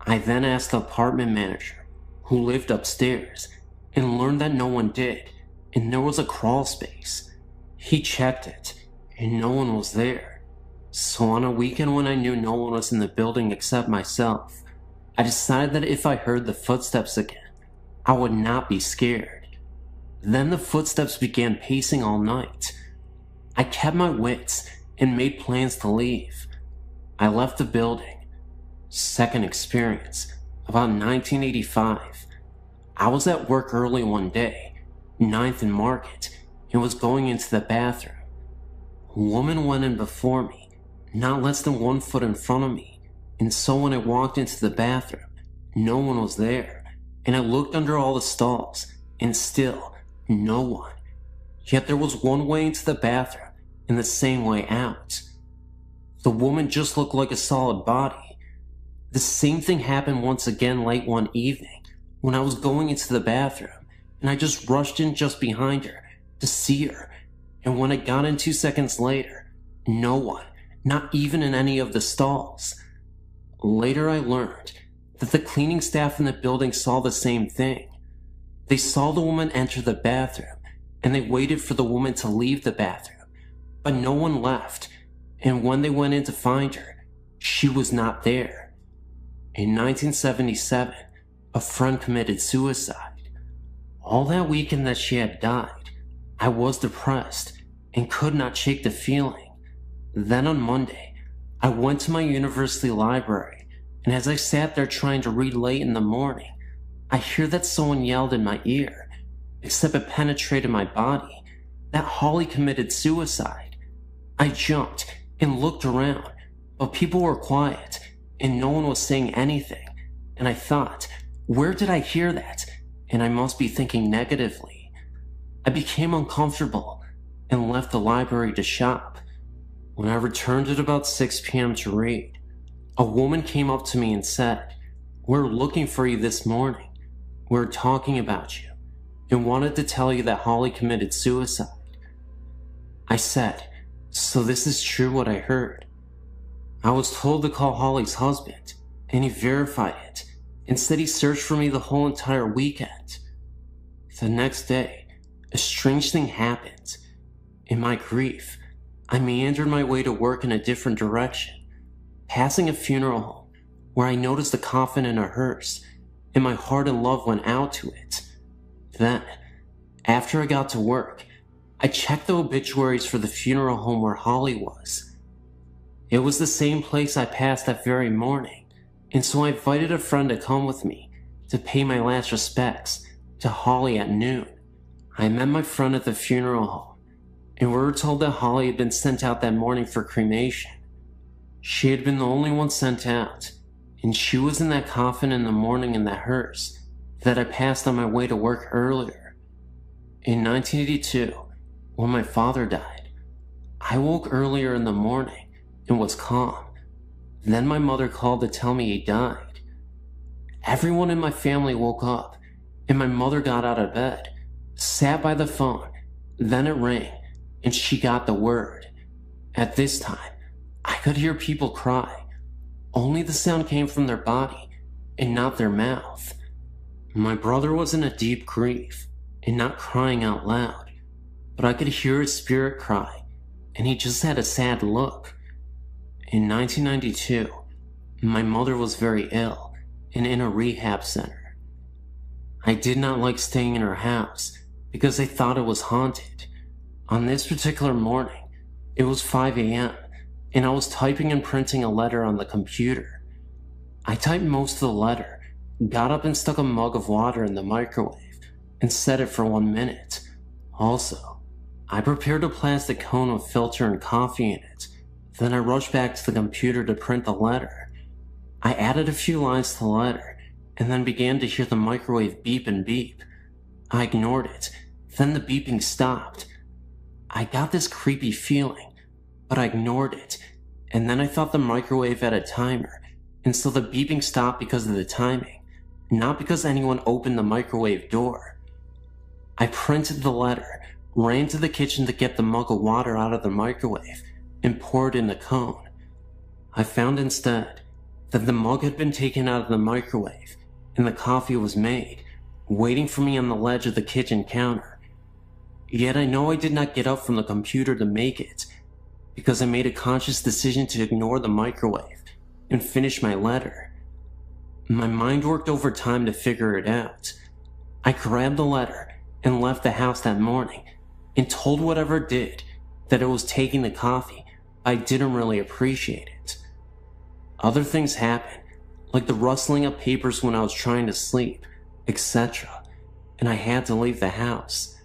I then asked the apartment manager, who lived upstairs, and learned that no one did, and there was a crawl space. He checked it, and no one was there. So on a weekend when I knew no one was in the building except myself, I decided that if I heard the footsteps again, I would not be scared. Then the footsteps began pacing all night. I kept my wits and made plans to leave. I left the building. Second experience, about 1985. I was at work early one day, 9th and Market, and was going into the bathroom. A woman went in before me, not less than 1 foot in front of me, and so when I walked into the bathroom, no one was there, and I looked under all the stalls, and still, no one. yet there was one way into the bathroom and the same way out. The woman just looked like a solid body. The same thing happened once again late one evening when I was going into the bathroom, and I just rushed in just behind her to see her, and when I got in 2 seconds later, no one, not even in any of the stalls. Later I learned that the cleaning staff in the building saw the same thing. They saw the woman enter the bathroom, and they waited for the woman to leave the bathroom, but no one left, and when they went in to find her, she was not there. In 1977, a friend committed suicide. All that weekend that she had died, I was depressed and could not shake the feeling. Then on Monday, I went to my university library, and as I sat there trying to read late in the morning, I hear that someone yelled in my ear, except it penetrated my body, that Holly committed suicide. I jumped and looked around, but people were quiet, and no one was saying anything, and I thought, where did I hear that? And I must be thinking negatively. I became uncomfortable and left the library to shop. When I returned at about 6 p.m. to read, a woman came up to me and said, "We're looking for you this morning. We're talking about you and wanted to tell you that Holly committed suicide." I said, "So this is true what I heard?" I was told to call Holly's husband, and he verified it and said he searched for me the whole entire weekend. The next day, a strange thing happened. In my grief, I meandered my way to work in a different direction, passing a funeral home where I noticed a coffin in a hearse, and my heart and love went out to it. Then, after I got to work, I checked the obituaries for the funeral home where Holly was. It was the same place I passed that very morning, and so I invited a friend to come with me to pay my last respects to Holly at noon. I met my friend at the funeral home, and we were told that Holly had been sent out that morning for cremation. She had been the only one sent out, and she was in that coffin in the morning in that hearse that I passed on my way to work earlier. In 1982, when my father died, I woke earlier in the morning and was calm. Then my mother called to tell me he died. Everyone in my family woke up, and my mother got out of bed, sat by the phone, then it rang, and she got the word. At this time, I could hear people cry. Only the sound came from their body and not their mouth. My brother was in a deep grief and not crying out loud, but I could hear his spirit cry, and he just had a sad look. In 1992, my mother was very ill and in a rehab center. I did not like staying in her house because I thought it was haunted. On this particular morning, it was 5 a.m., and I was typing and printing a letter on the computer. I typed most of the letter, got up and stuck a mug of water in the microwave, and set it for 1 minute. Also, I prepared a plastic cone with filter and coffee in it. Then I rushed back to the computer to print the letter. I added a few lines to the letter, and then began to hear the microwave beep and beep. I ignored it. Then the beeping stopped. I got this creepy feeling, but I ignored it, and then I thought the microwave had a timer, and so the beeping stopped because of the timing, not because anyone opened the microwave door. I printed the letter, ran to the kitchen to get the mug of water out of the microwave, and poured in the cone. I found instead that the mug had been taken out of the microwave, and the coffee was made, waiting for me on the ledge of the kitchen counter. Yet I know I did not get up from the computer to make it, because I made a conscious decision to ignore the microwave and finish my letter. My mind worked overtime to figure it out. I grabbed the letter and left the house that morning and told whatever it did that it was taking the coffee. I didn't really appreciate it. Other things happened, like the rustling of papers when I was trying to sleep, etc., and I had to leave the house.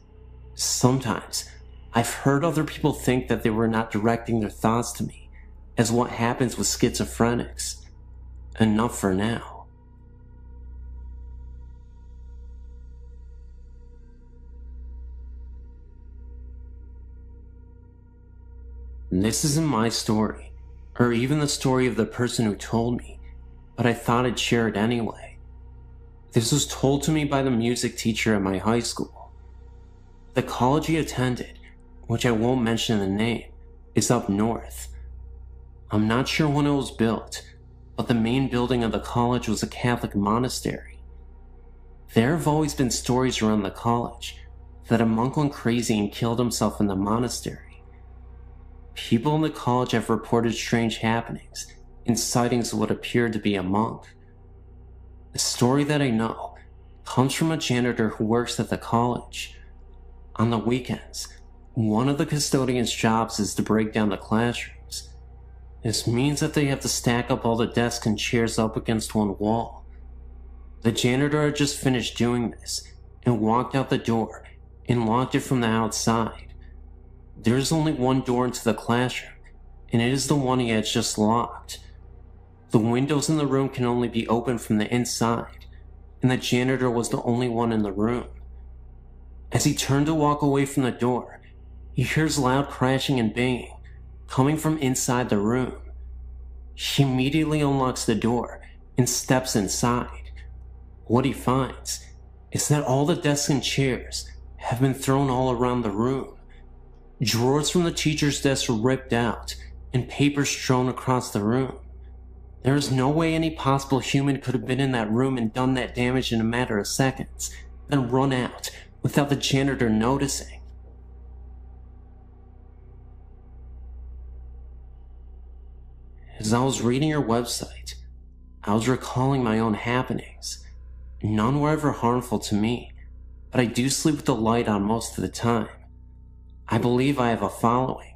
Sometimes, I've heard other people think that they were not directing their thoughts to me, as what happens with schizophrenics. Enough for now. This isn't my story, or even the story of the person who told me, but I thought I'd share it anyway. This was told to me by the music teacher at my high school. The college he attended, which I won't mention the name, is up north. I'm not sure when it was built, but the main building of the college was a Catholic monastery. There have always been stories around the college that a monk went crazy and killed himself in the monastery. People in the college have reported strange happenings and sightings of what appeared to be a monk. The story that I know comes from a janitor who works at the college. On the weekends, one of the custodian's jobs is to break down the classrooms. This means that they have to stack up all the desks and chairs up against one wall. The janitor had just finished doing this and walked out the door and locked it from the outside. There is only one door into the classroom, and it is the one he had just locked. The windows in the room can only be opened from the inside, and the janitor was the only one in the room. As he turned to walk away from the door, he hears loud crashing and banging coming from inside the room. He immediately unlocks the door and steps inside. What he finds is that all the desks and chairs have been thrown all around the room. Drawers from the teacher's desk were ripped out and papers strewn across the room. There is no way any possible human could have been in that room and done that damage in a matter of seconds, then run out without the janitor noticing. As I was reading your website, I was recalling my own happenings. None were ever harmful to me, but I do sleep with the light on most of the time. I believe I have a following,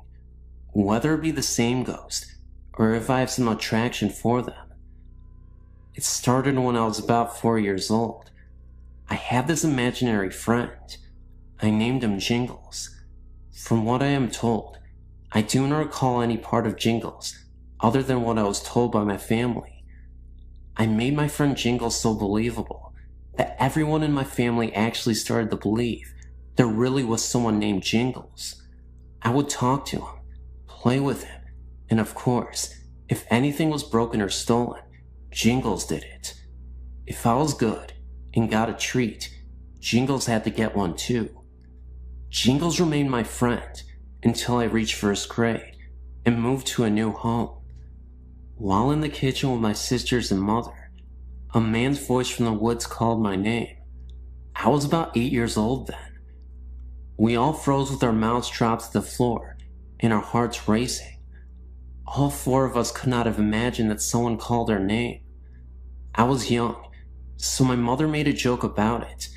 whether it be the same ghost or if I have some attraction for them. It started when I was about 4 years old. I had this imaginary friend. I named him Jingles. From what I am told, I do not recall any part of Jingles other than what I was told by my family. I made my friend Jingles so believable that everyone in my family actually started to believe there really was someone named Jingles. I would talk to him, play with him, and of course, if anything was broken or stolen, Jingles did it. If I was good and got a treat, Jingles had to get one too. Jingles remained my friend until I reached first grade and moved to a new home. While in the kitchen with my sisters and mother, a man's voice from the woods called my name. I was about 8 years old then. We all froze with our mouths dropped to the floor and our hearts racing. All 4 of us could not have imagined that someone called our name. I was young, so my mother made a joke about it,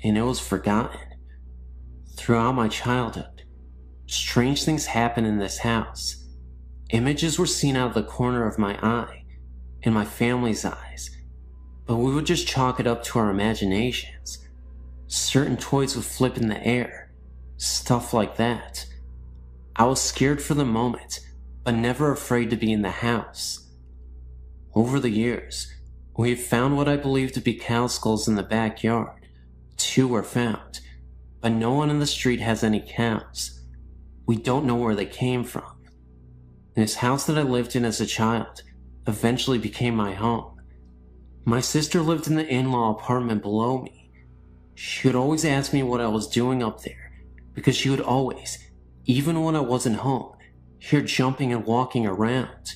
and it was forgotten. Throughout my childhood, strange things happened in this house. Images were seen out of the corner of my eye and my family's eyes, but we would just chalk it up to our imaginations. Certain toys would flip in the air, stuff like that. I was scared for the moment, but never afraid to be in the house. Over the years, we have found what I believe to be cow skulls in the backyard. 2 were found, but no one in the street has any cows. We don't know where they came from. This house that I lived in as a child eventually became my home. My sister lived in the in-law apartment below me. She would always ask me what I was doing up there, because she would always, even when I wasn't home, hear jumping and walking around.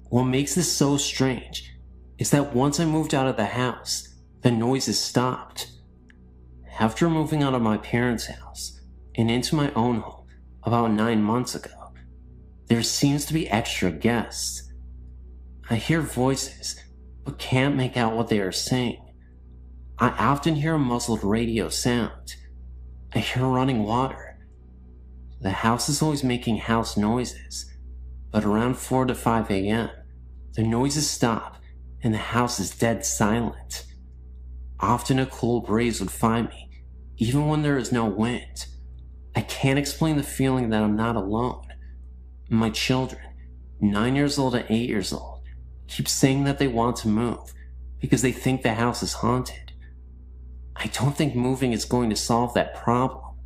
What makes this so strange is that once I moved out of the house, the noises stopped. After moving out of my parents' house and into my own home about 9 months ago, there seems to be extra guests. I hear voices, but can't make out what they are saying. I often hear a muffled radio sound. I hear running water. The house is always making house noises, but around 4 to 5 a.m., the noises stop and the house is dead silent. Often a cool breeze would find me, even when there is no wind. I can't explain the feeling that I'm not alone. My children, 9 years old and 8 years old, keep saying that they want to move because they think the house is haunted. I don't think moving is going to solve that problem.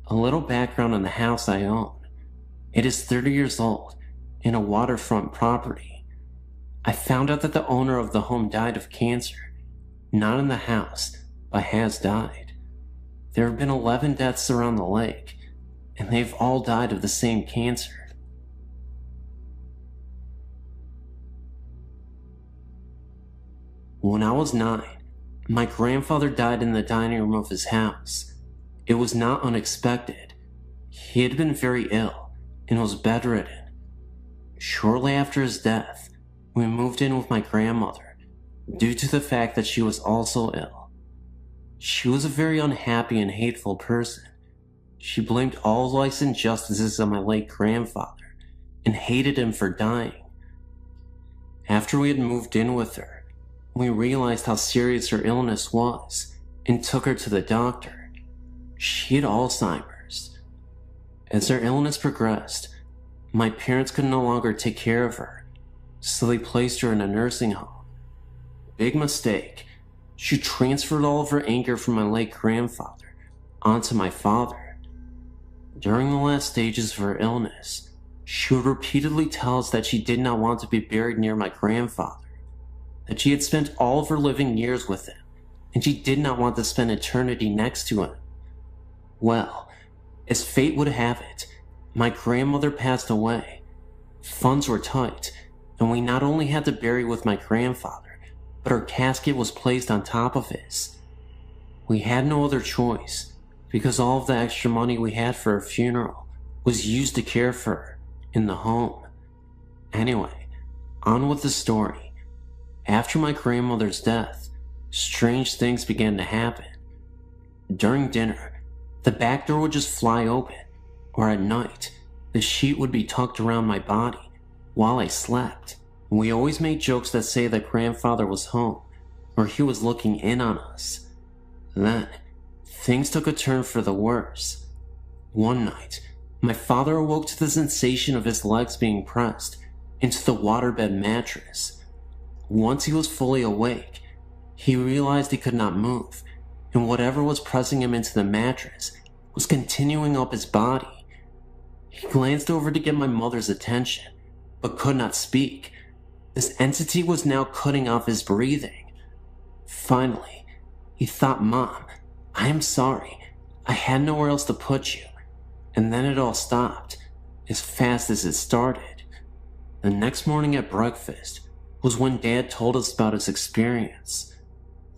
A little background on the house I own. It is 30 years old in a waterfront property. I found out that the owner of the home died of cancer, not in the house, but has died. There have been 11 deaths around the lake, and they've all died of the same cancer. When I was 9, my grandfather died in the dining room of his house. It was not unexpected. He had been very ill and was bedridden. Shortly after his death, we moved in with my grandmother due to the fact that she was also ill. She was a very unhappy and hateful person. She blamed all life's injustices on my late grandfather and hated him for dying. After we had moved in with her, we realized how serious her illness was and took her to the doctor. She had Alzheimer's. As her illness progressed, my parents could no longer take care of her, so they placed her in a nursing home. Big mistake. She transferred all of her anger from my late grandfather onto my father. During the last stages of her illness, she would repeatedly tell us that she did not want to be buried near my grandfather, that she had spent all of her living years with him, and she did not want to spend eternity next to him. Well, as fate would have it, my grandmother passed away. Funds were tight, and we not only had to bury with my grandfather, but her casket was placed on top of his. We had no other choice, because all of the extra money we had for her funeral was used to care for her in the home. Anyway, on with the story. After my grandmother's death, strange things began to happen. During dinner, the back door would just fly open, or at night, the sheet would be tucked around my body while I slept. We always made jokes that say that grandfather was home, or he was looking in on us. Then, things took a turn for the worse. One night, my father awoke to the sensation of his legs being pressed into the waterbed mattress. Once he was fully awake, he realized he could not move, and whatever was pressing him into the mattress was continuing up his body. He glanced over to get my mother's attention, but could not speak. This entity was now cutting off his breathing. Finally, he thought, "Mom, I am sorry. I had nowhere else to put you." And then it all stopped, as fast as it started. The next morning at breakfast was when Dad told us about his experience.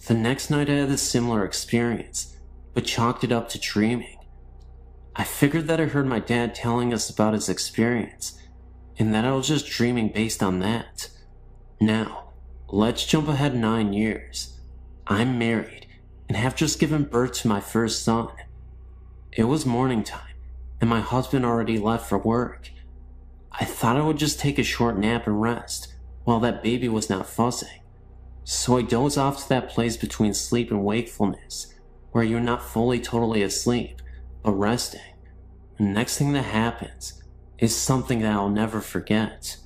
The next night I had a similar experience, but chalked it up to dreaming. I figured that I heard my dad telling us about his experience, and that I was just dreaming based on that. Now, let's jump ahead 9 years. I'm married, and have just given birth to my first son. It was morning time, and my husband already left for work. I thought I would just take a short nap and rest, while that baby was not fussing. So I dozed off to that place between sleep and wakefulness, where you're not fully totally asleep, but resting. The next thing that happens is something that I'll never forget.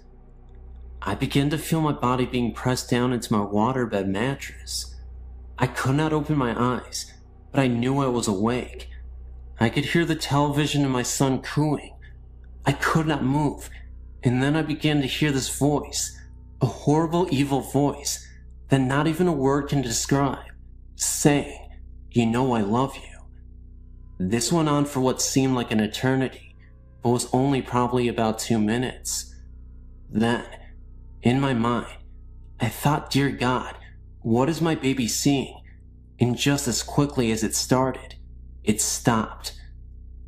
I began to feel my body being pressed down into my waterbed mattress. I could not open my eyes, but I knew I was awake. I could hear the television and my son cooing. I could not move, and then I began to hear this voice, a horrible, evil voice that not even a word can describe, saying, "You know I love you." This went on for what seemed like an eternity, but was only probably about 2 minutes. Then, in my mind, I thought, "Dear God, what is my baby seeing?" And just as quickly as it started, it stopped.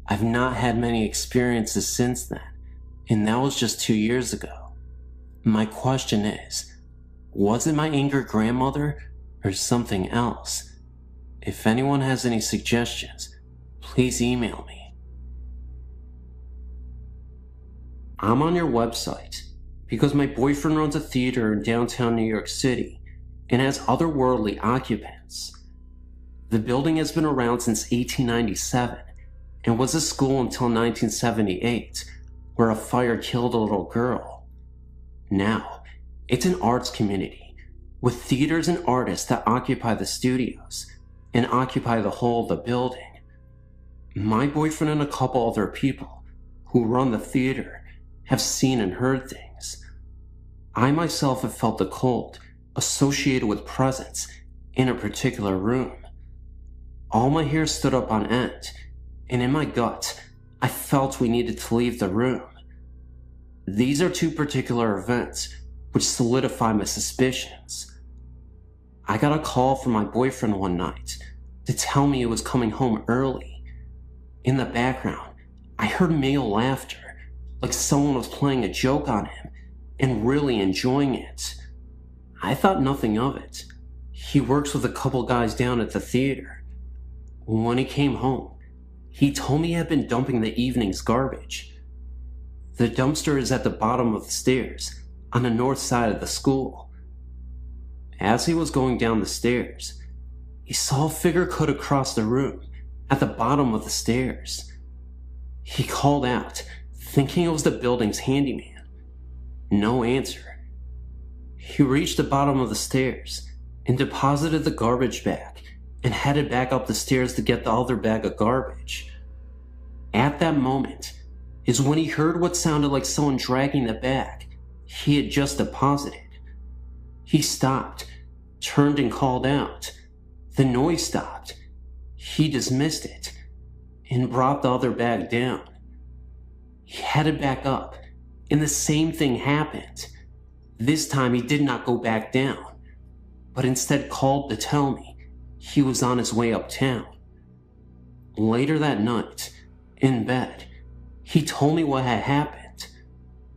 I've not had many experiences since then, and that was just 2 years ago. My question is, was it my angry grandmother or something else? If anyone has any suggestions, please email me. I'm on your website because my boyfriend runs a theater in downtown New York City and has otherworldly occupants. The building has been around since 1897 and was a school until 1978, where a fire killed a little girl. Now, it's an arts community, with theaters and artists that occupy the studios and occupy the whole of the building. My boyfriend and a couple other people who run the theater have seen and heard things. I myself have felt the cold associated with presence in a particular room. All my hair stood up on end, and in my gut, I felt we needed to leave the room. These are two particular events which solidify my suspicions. I got a call from my boyfriend one night to tell me he was coming home early. In the background, I heard male laughter, like someone was playing a joke on him and really enjoying it. I thought nothing of it. He works with a couple guys down at the theater. When he came home, he told me he had been dumping the evening's garbage. The dumpster is at the bottom of the stairs on the north side of the school. As he was going down the stairs, he saw a figure cut across the room at the bottom of the stairs. He called out, thinking it was the building's handyman. No answer. He reached the bottom of the stairs and deposited the garbage bag and headed back up the stairs to get the other bag of garbage. At that moment is when he heard what sounded like someone dragging the bag he had just deposited. He stopped, turned and called out. The noise stopped. He dismissed it and brought the other bag down. He headed back up, and the same thing happened. This time he did not go back down, but instead called to tell me he was on his way uptown. Later that night, in bed, he told me what had happened.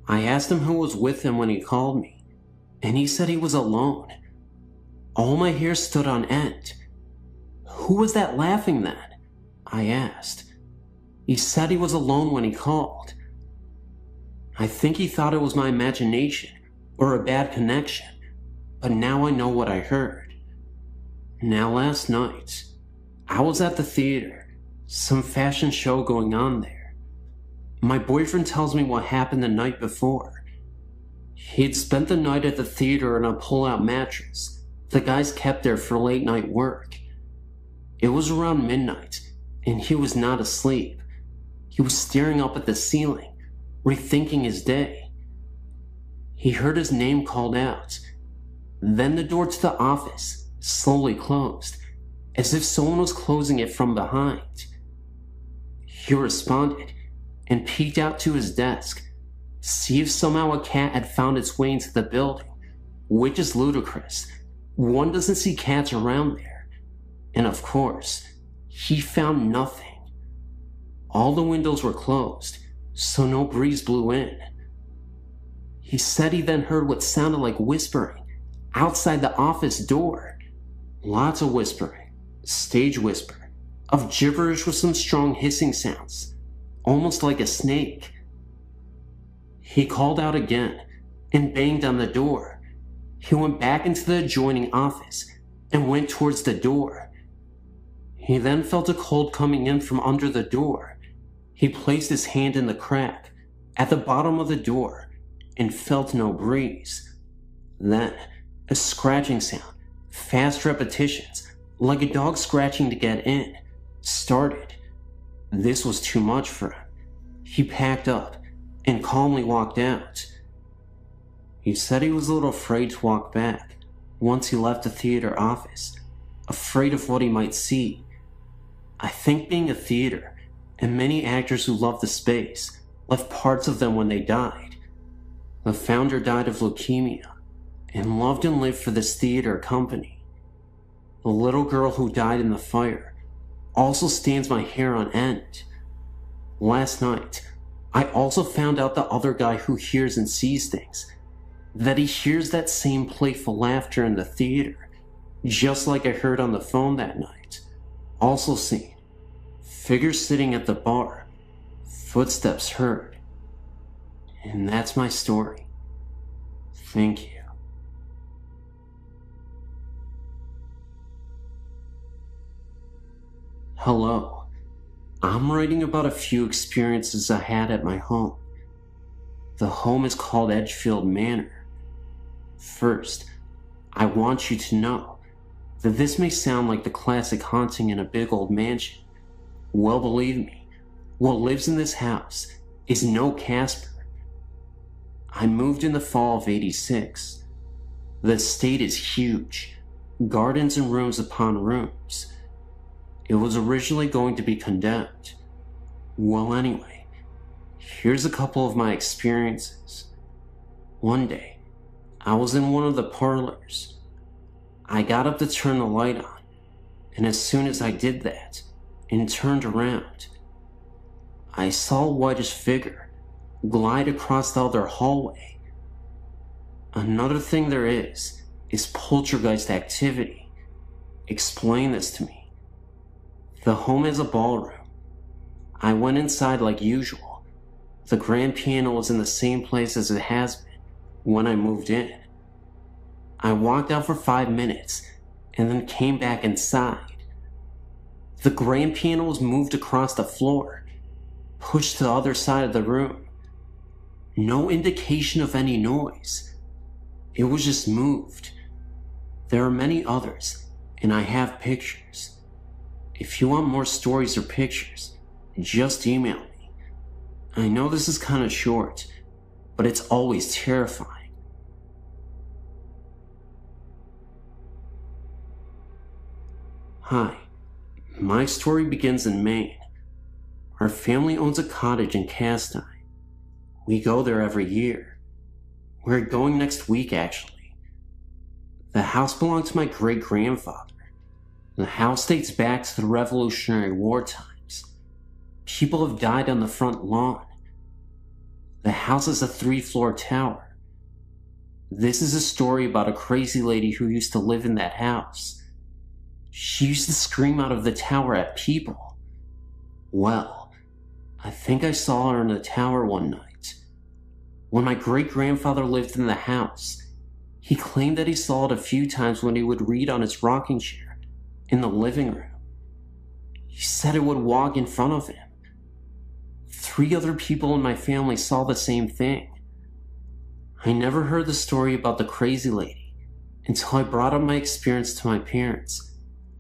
I asked him who was with him when he called me, and he said he was alone. All my hair stood on end. Who was that laughing then? I asked. He said he was alone when he called. I think he thought it was my imagination or a bad connection, but now I know what I heard. Now last night, I was at the theater, some fashion show going on there. My boyfriend tells me what happened the night before. He'd spent the night at the theater on a pull-out mattress the guys kept there for late night work. It was around midnight, and he was not asleep. He was staring up at the ceiling, rethinking his day. He heard his name called out. Then the door to the office slowly closed, as if someone was closing it from behind. He responded and peeked out to his desk, to see if somehow a cat had found its way into the building, which is ludicrous. One doesn't see cats around there. And of course, he found nothing. All the windows were closed, so no breeze blew in. He said he then heard what sounded like whispering outside the office door. Lots of whispering, stage whisper, of gibberish with some strong hissing sounds, almost like a snake. He called out again and banged on the door. He went back into the adjoining office and went towards the door. He then felt a cold coming in from under the door. He placed his hand in the crack at the bottom of the door and felt no breeze. Then, a scratching sound, fast repetitions, like a dog scratching to get in, started. This was too much for him. He packed up and calmly walked out. He said he was a little afraid to walk back once he left the theater office, afraid of what he might see. I think being a theater, and many actors who love the space, left parts of them when they died. The founder died of leukemia, and loved and lived for this theater company. The little girl who died in the fire also stands my hair on end. Last night, I also found out the other guy who hears and sees things, that he hears that same playful laughter in the theater, just like I heard on the phone that night. Also seen figures sitting at the bar, footsteps heard. And that's my story. Thank you. Hello. I'm writing about a few experiences I had at my home. The home is called Edgefield Manor. First, I want you to know that this may sound like the classic haunting in a big old mansion. Well, believe me, what lives in this house is no Casper. I moved in the fall of '86. The estate is huge, gardens and rooms upon rooms. It was originally going to be condemned. Well, anyway, here's a couple of my experiences. One day, I was in one of the parlors. I got up to turn the light on, and as soon as I did that and turned around, I saw a whitish figure glide across the other hallway. Another thing there is poltergeist activity. Explain this to me. The home has a ballroom. I went inside like usual. The grand piano was in the same place as it has been when I moved in. I walked out for 5 minutes and then came back inside. The grand piano was moved across the floor, pushed to the other side of the room. No indication of any noise. It was just moved. There are many others, and I have pictures. If you want more stories or pictures, just email me. I know this is kind of short, but it's always terrifying. Hi, my story begins in Maine. Our family owns a cottage in Castine. We go there every year. We're going next week, actually. The house belonged to my great-grandfather. The house dates back to the Revolutionary War times. People have died on the front lawn. The house is a 3-floor tower. This is a story about a crazy lady who used to live in that house. She used to scream out of the tower at people. Well, I think I saw her in the tower one night. When my great-grandfather lived in the house, he claimed that he saw it a few times when he would read on his rocking chair in the living room. He said it would walk in front of him. 3 other people in my family saw the same thing. I never heard the story about the crazy lady until I brought up my experience to my parents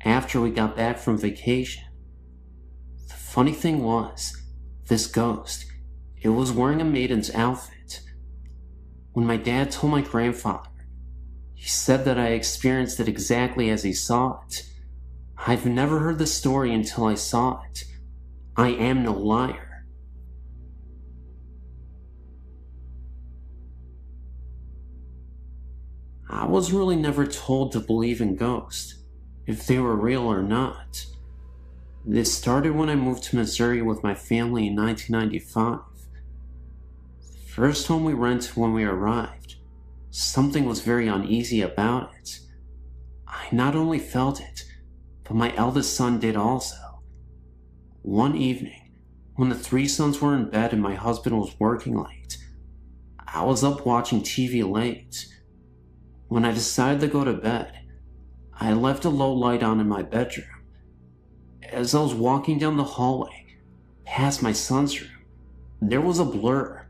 after we got back from vacation. The funny thing was, this ghost, it was wearing a maiden's outfit. When my dad told my grandfather, he said that I experienced it exactly as he saw it. I've never heard the story until I saw it. I am no liar. I was really never told to believe in ghosts, if they were real or not. This started when I moved to Missouri with my family in 1995. The first home we rented when we arrived, something was very uneasy about it. I not only felt it, but my eldest son did also. One evening, when the 3 sons were in bed and my husband was working late, I was up watching TV late. When I decided to go to bed, I left a low light on in my bedroom. As I was walking down the hallway, past my son's room, there was a blur.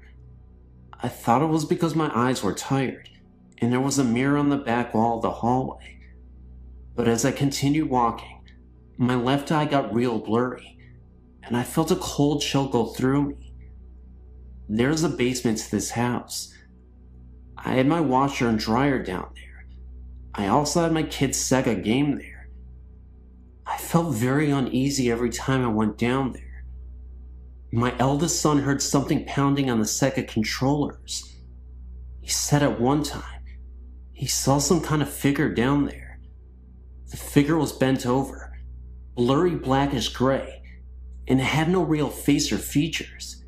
I thought it was because my eyes were tired, and there was a mirror on the back wall of the hallway. But as I continued walking, my left eye got real blurry, and I felt a cold chill go through me. There's a basement to this house. I had my washer and dryer down there. I also had my kid's Sega game there. I felt very uneasy every time I went down there. My eldest son heard something pounding on the Sega controllers. He said at one time, he saw some kind of figure down there. The figure was bent over, blurry blackish gray, and it had no real face or features.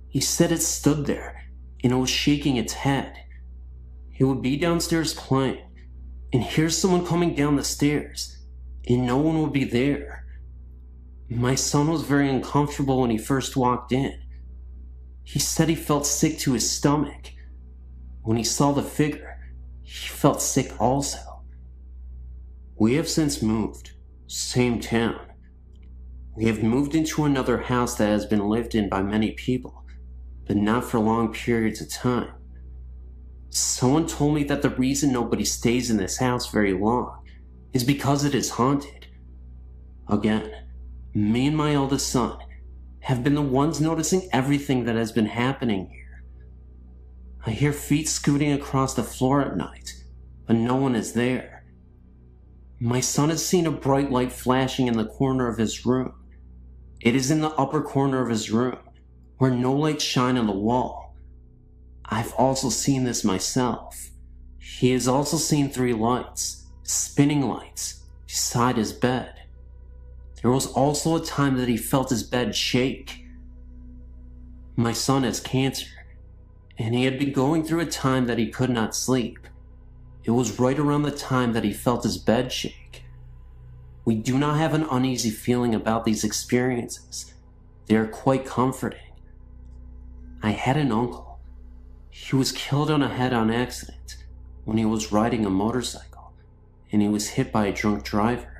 He said it stood there, and it was shaking its head. He would be downstairs playing, and hear someone coming down the stairs, and no one would be there. My son was very uncomfortable when he first walked in. He said he felt sick to his stomach. When he saw the figure, he felt sick also. We have since moved, same town. We have moved into another house that has been lived in by many people, but not for long periods of time. Someone told me that the reason nobody stays in this house very long is because it is haunted. Again, me and my eldest son have been the ones noticing everything that has been happening here. I hear feet scooting across the floor at night, but no one is there. My son has seen a bright light flashing in the corner of his room. It is in the upper corner of his room, where no lights shine on the wall. I've also seen this myself. He has also seen 3 lights, spinning lights, beside his bed. There was also a time that he felt his bed shake. My son has cancer, and he had been going through a time that he could not sleep. It was right around the time that he felt his bed shake. We do not have an uneasy feeling about these experiences. They are quite comforting. I had an uncle. He was killed on a head-on accident when he was riding a motorcycle, and he was hit by a drunk driver.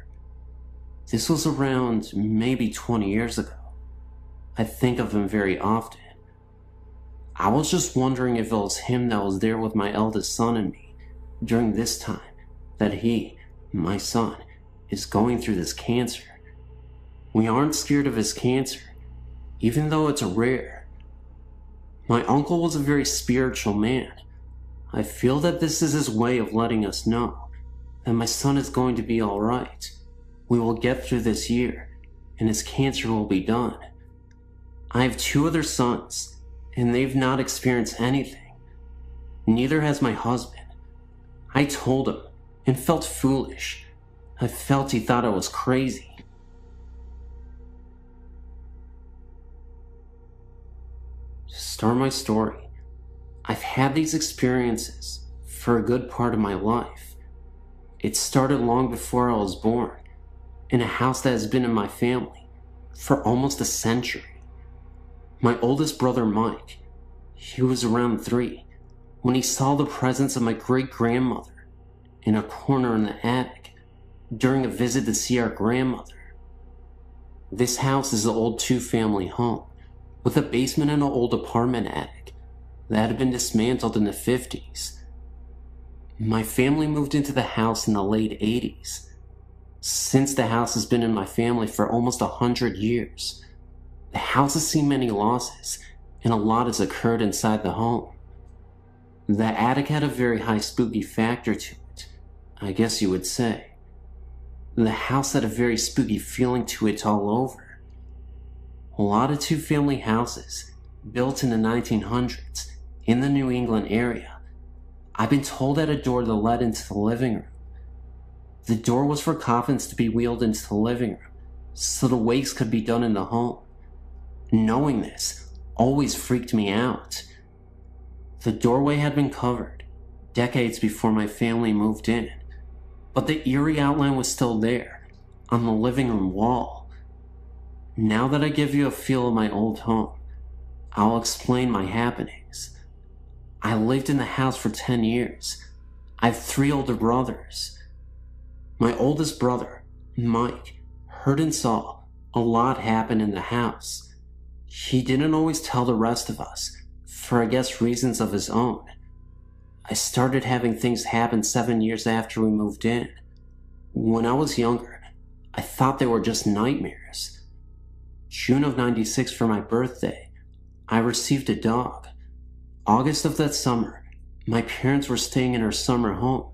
This was around maybe 20 years ago. I think of him very often. I was just wondering if it was him that was there with my eldest son and me during this time that he, my son, is going through this cancer. We aren't scared of his cancer, even though it's rare. My uncle was a very spiritual man. I feel that this is his way of letting us know that my son is going to be alright. We will get through this year, and his cancer will be done. I have 2 other sons, and they've not experienced anything. Neither has my husband. I told him, and felt foolish. I felt he thought I was crazy. To start my story, I've had these experiences for a good part of my life. It started long before I was born, in a house that has been in my family for almost a century. My oldest brother Mike, he was around 3 when he saw the presence of my great-grandmother in a corner in the attic during a visit to see our grandmother. This house is an old 2-family home with a basement and an old apartment attic that had been dismantled in the 50s. My family moved into the house in the late 80s. Since the house has been in my family for almost 100 years, the house has seen many losses, and a lot has occurred inside the home. The attic had a very high spooky factor to it, I guess you would say. The house had a very spooky feeling to it all over. A lot of 2-family houses, built in the 1900s, in the New England area. I've been told had a door that led into the living room. The door was for coffins to be wheeled into the living room, so the wakes could be done in the home. Knowing this always freaked me out. The doorway had been covered decades before my family moved in, but the eerie outline was still there on the living room wall. Now that I give you a feel of my old home, I'll explain my happenings. I lived in the house for 10 years. I have 3 older brothers. My oldest brother, Mike, heard and saw a lot happen in the house. He didn't always tell the rest of us, for I guess reasons of his own. I started having things happen 7 years after we moved in. When I was younger, I thought they were just nightmares. June of '96 for my birthday, I received a dog. August of that summer, my parents were staying in our summer home,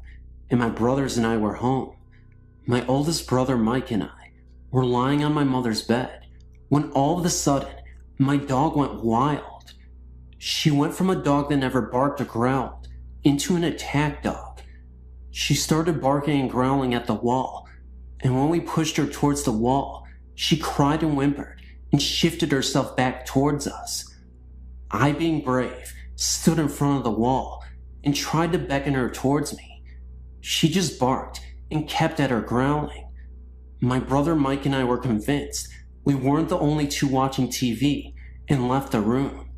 and my brothers and I were home. My oldest brother Mike and I were lying on my mother's bed when all of a sudden my dog went wild. She went from a dog that never barked or growled into an attack dog. She started barking and growling at the wall, and when we pushed her towards the wall, she cried and whimpered and shifted herself back towards us. I, being brave, stood in front of the wall and tried to beckon her towards me. She just barked and kept at her growling. My brother Mike and I were convinced we weren't the only 2 watching TV and left the room.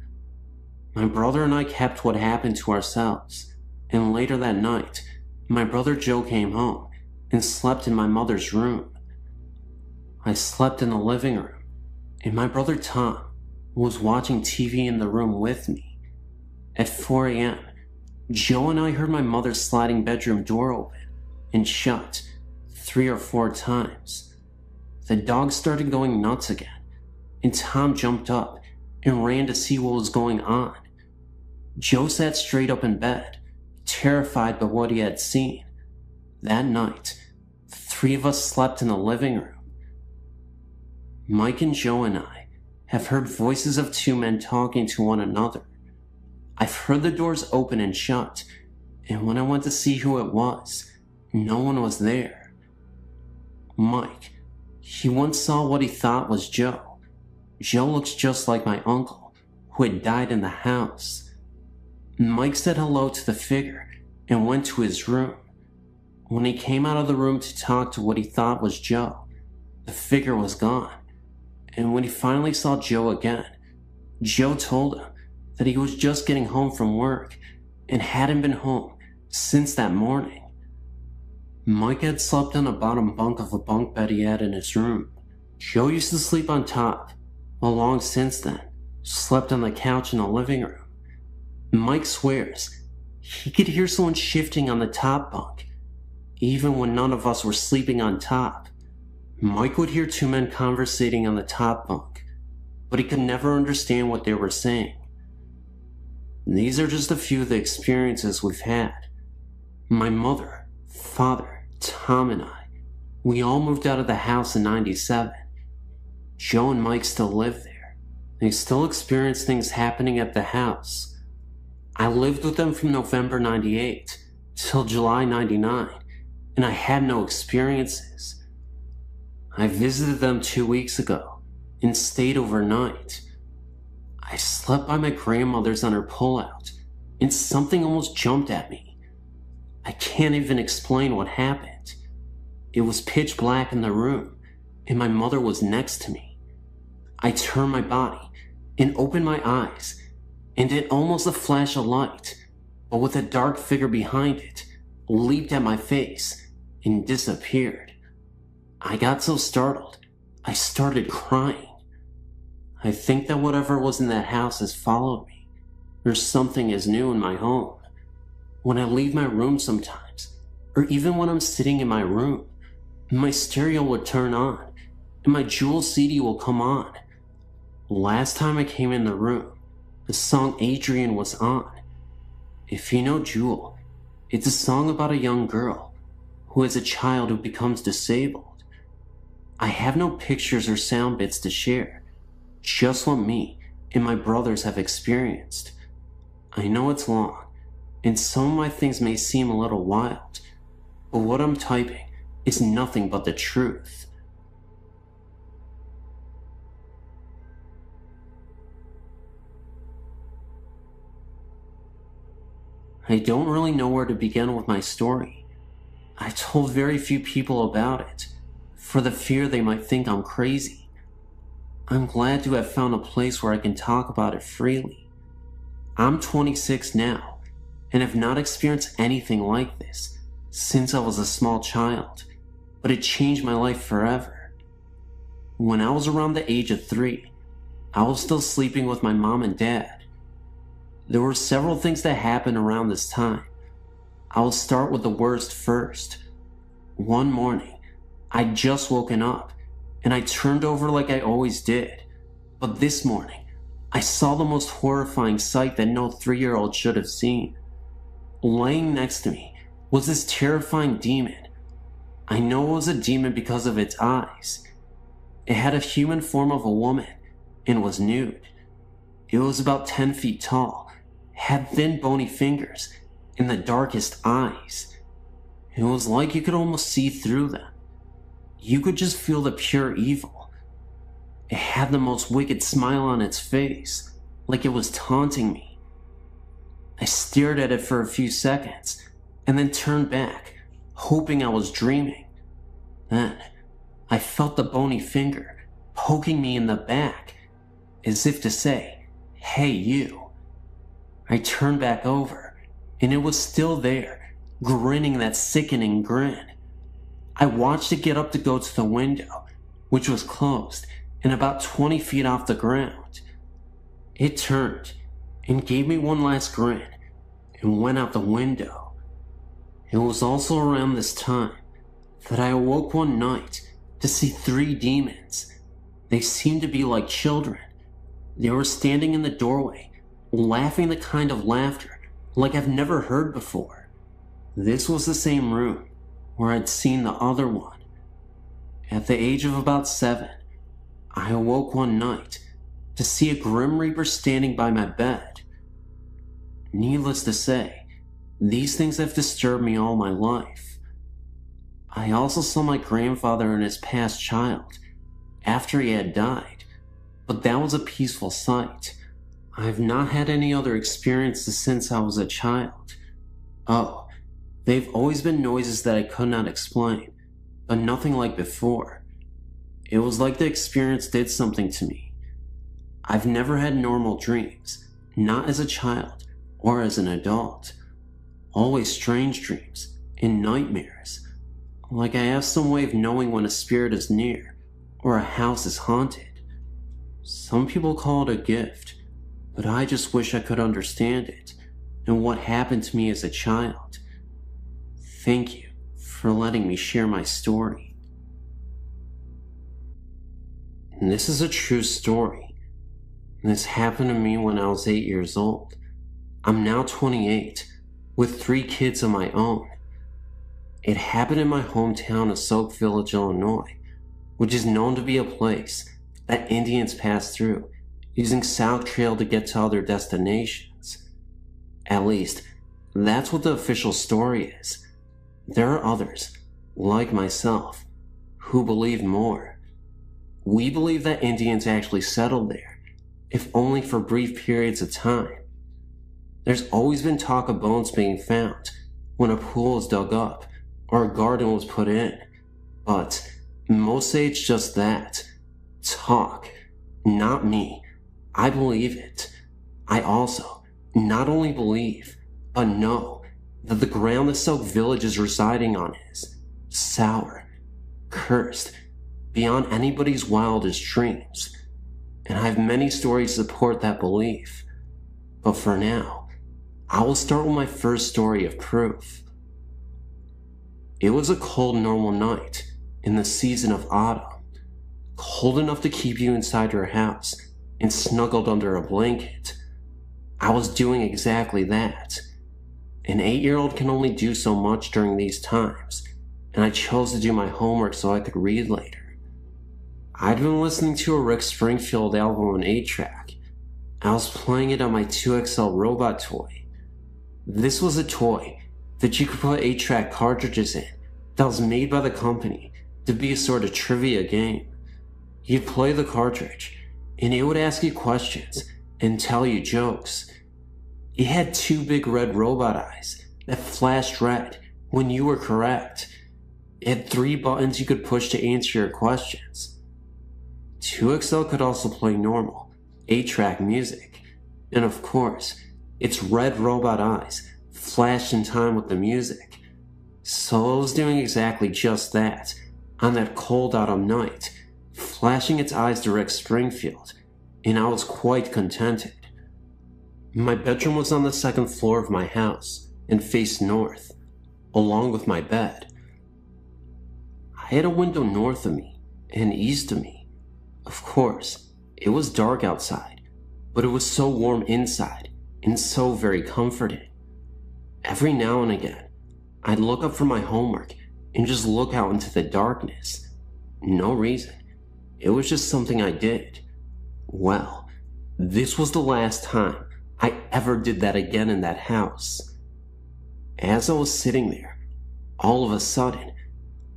My brother and I kept what happened to ourselves, and later that night, my brother Joe came home and slept in my mother's room. I slept in the living room, and my brother Tom was watching TV in the room with me. At 4 a.m., Joe and I heard my mother's sliding bedroom door open and shut 3 or 4 times. The dog started going nuts again, and Tom jumped up and ran to see what was going on. Joe sat straight up in bed, terrified by what he had seen. That night, the three of us slept in the living room. Mike and Joe and I have heard voices of two men talking to one another. I've heard the doors open and shut, and when I went to see who it was, no one was there. Mike, he once saw what he thought was Joe. Joe looks just like my uncle, who had died in the house. Mike said hello to the figure and went to his room. When he came out of the room to talk to what he thought was Joe, the figure was gone. And when he finally saw Joe again, Joe told him that he was just getting home from work and hadn't been home since that morning. Mike had slept on the bottom bunk of a bunk bed he had in his room. Joe used to sleep on top, while long since then, slept on the couch in the living room. Mike swears he could hear someone shifting on the top bunk, even when none of us were sleeping on top. Mike would hear two men conversating on the top bunk, but he could never understand what they were saying. These are just a few of the experiences we've had. My mother, father, Tom, and I, we all moved out of the house in '97. Joe and Mike still live there. They still experience things happening at the house. I lived with them from November '98 till July '99, and I had no experiences. I visited them 2 weeks ago and stayed overnight. I slept by my grandmother's on her pullout, and something almost jumped at me. I can't even explain what happened. It was pitch black in the room, and my mother was next to me. I turned my body and opened my eyes, and it almost a flash of light, but with a dark figure behind it, leaped at my face and disappeared. I got so startled, I started crying. I think that whatever was in that house has followed me, or something is new in my home. When I leave my room sometimes, or even when I'm sitting in my room, my stereo would turn on, and my Jewel CD will come on. Last time I came in the room, the song Adrian was on. If you know Jewel, it's a song about a young girl who is a child who becomes disabled. I have no pictures or sound bits to share, just what me and my brothers have experienced. I know it's long, and some of my things may seem a little wild, but what I'm typing is nothing but the truth. I don't really know where to begin with my story. I told very few people about it, for the fear they might think I'm crazy. I'm glad to have found a place where I can talk about it freely. I'm 26 now, and have not experienced anything like this since I was a small child, but it changed my life forever. When I was around the age of 3, I was still sleeping with my mom and dad. There were several things that happened around this time. I will start with the worst first. One morning, I'd just woken up, and I turned over like I always did. But this morning, I saw the most horrifying sight that no 3-year-old should have seen. Laying next to me was this terrifying demon. I know it was a demon because of its eyes. It had a human form of a woman and was nude. It was about 10 feet tall, had thin bony fingers, and the darkest eyes. It was like you could almost see through them. You could just feel the pure evil. It had the most wicked smile on its face, like it was taunting me. I stared at it for a few seconds, and then turned back, hoping I was dreaming. Then, I felt the bony finger poking me in the back, as if to say, "Hey, you." I turned back over, and it was still there, grinning that sickening grin. I watched it get up to go to the window, which was closed and about 20 feet off the ground. It turned and gave me one last grin and went out the window. It was also around this time that I awoke one night to see 3 demons. They seemed to be like children. They were standing in the doorway, laughing the kind of laughter like I've never heard before. This was the same room where I'd seen the other one. At the age of about 7, I awoke one night to see a Grim Reaper standing by my bed. Needless to say, these things have disturbed me all my life. I also saw my grandfather and his past child after he had died, but that was a peaceful sight. I have not had any other experiences since I was a child. Oh, they've always been noises that I could not explain, but nothing like before. It was like the experience did something to me. I've never had normal dreams, not as a child or as an adult. Always strange dreams and nightmares, like I have some way of knowing when a spirit is near or a house is haunted. Some people call it a gift, but I just wish I could understand it and what happened to me as a child. Thank you for letting me share my story. And this is a true story. This happened to me when I was 8 years old. I'm now 28, with 3 kids of my own. It happened in my hometown of Soak Village, Illinois, which is known to be a place that Indians pass through using South Trail to get to other destinations. At least, that's what the official story is. There are others, like myself, who believe more. We believe that Indians actually settled there, if only for brief periods of time. There's always been talk of bones being found when a pool is dug up or a garden was put in, but most say it's just that. Talk. Not me. I believe it. I also not only believe, but know that the ground the Soak Village is residing on is sour, cursed, beyond anybody's wildest dreams. And I have many stories to support that belief. But for now, I will start with my first story of proof. It was a cold, normal night in the season of autumn, cold enough to keep you inside your house and snuggled under a blanket. I was doing exactly that. An 8-year-old can only do so much during these times, and I chose to do my homework so I could read later. I'd been listening to a Rick Springfield album on 8-track. I was playing it on my 2XL robot toy. This was a toy that you could put 8-track cartridges in that was made by the company to be a sort of trivia game. You'd play the cartridge, and it would ask you questions and tell you jokes. It had 2 big red robot eyes that flashed red when you were correct. It had 3 buttons you could push to answer your questions. 2XL could also play normal 8-track music, and of course, its red robot eyes flashed in time with the music. So it was doing exactly just that on that cold autumn night, flashing its eyes to Rick Springfield, and I was quite contented. My bedroom was on the 2nd floor of my house and faced north, along with my bed. I had a window north of me and east of me. Of course, it was dark outside, but it was so warm inside and so very comforting. Every now and again, I'd look up from my homework and just look out into the darkness. No reason. It was just something I did. Well, this was the last time I ever did that again in that house. As I was sitting there, all of a sudden,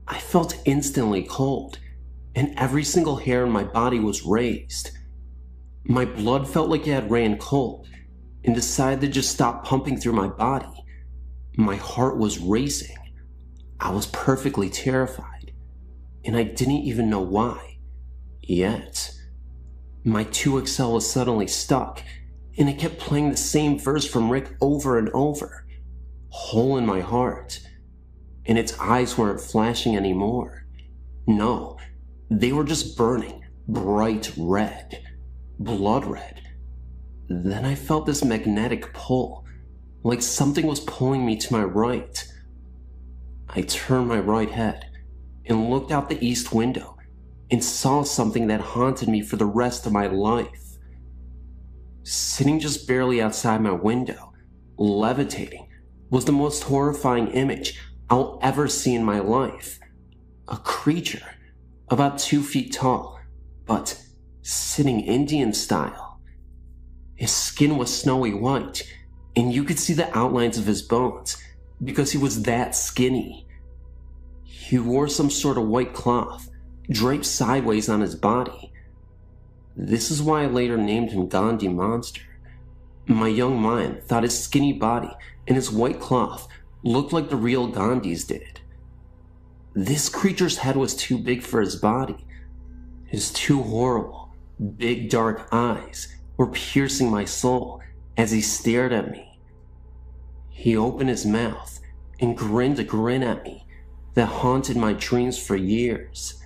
I felt instantly cold, and every single hair in my body was raised. My blood felt like it had ran cold, and decided to just stop pumping through my body. My heart was racing. I was perfectly terrified, and I didn't even know why. Yet, my 2XL was suddenly stuck, and it kept playing the same verse from Rick over and over. Hole in my heart. And its eyes weren't flashing anymore. No, they were just burning bright red. Blood red. Then I felt this magnetic pull, like something was pulling me to my right. I turned my right head and looked out the east window and saw something that haunted me for the rest of my life. Sitting just barely outside my window, levitating, was the most horrifying image I'll ever see in my life. A creature, about 2 feet tall, but sitting Indian style. His skin was snowy white, and you could see the outlines of his bones because he was that skinny. He wore some sort of white cloth draped sideways on his body. This is why I later named him Gandhi Monster. My young mind thought his skinny body and his white cloth looked like the real Gandhi's did. This creature's head was too big for his body. His two horrible, big dark eyes were piercing my soul as he stared at me. He opened his mouth and grinned a grin at me that haunted my dreams for years.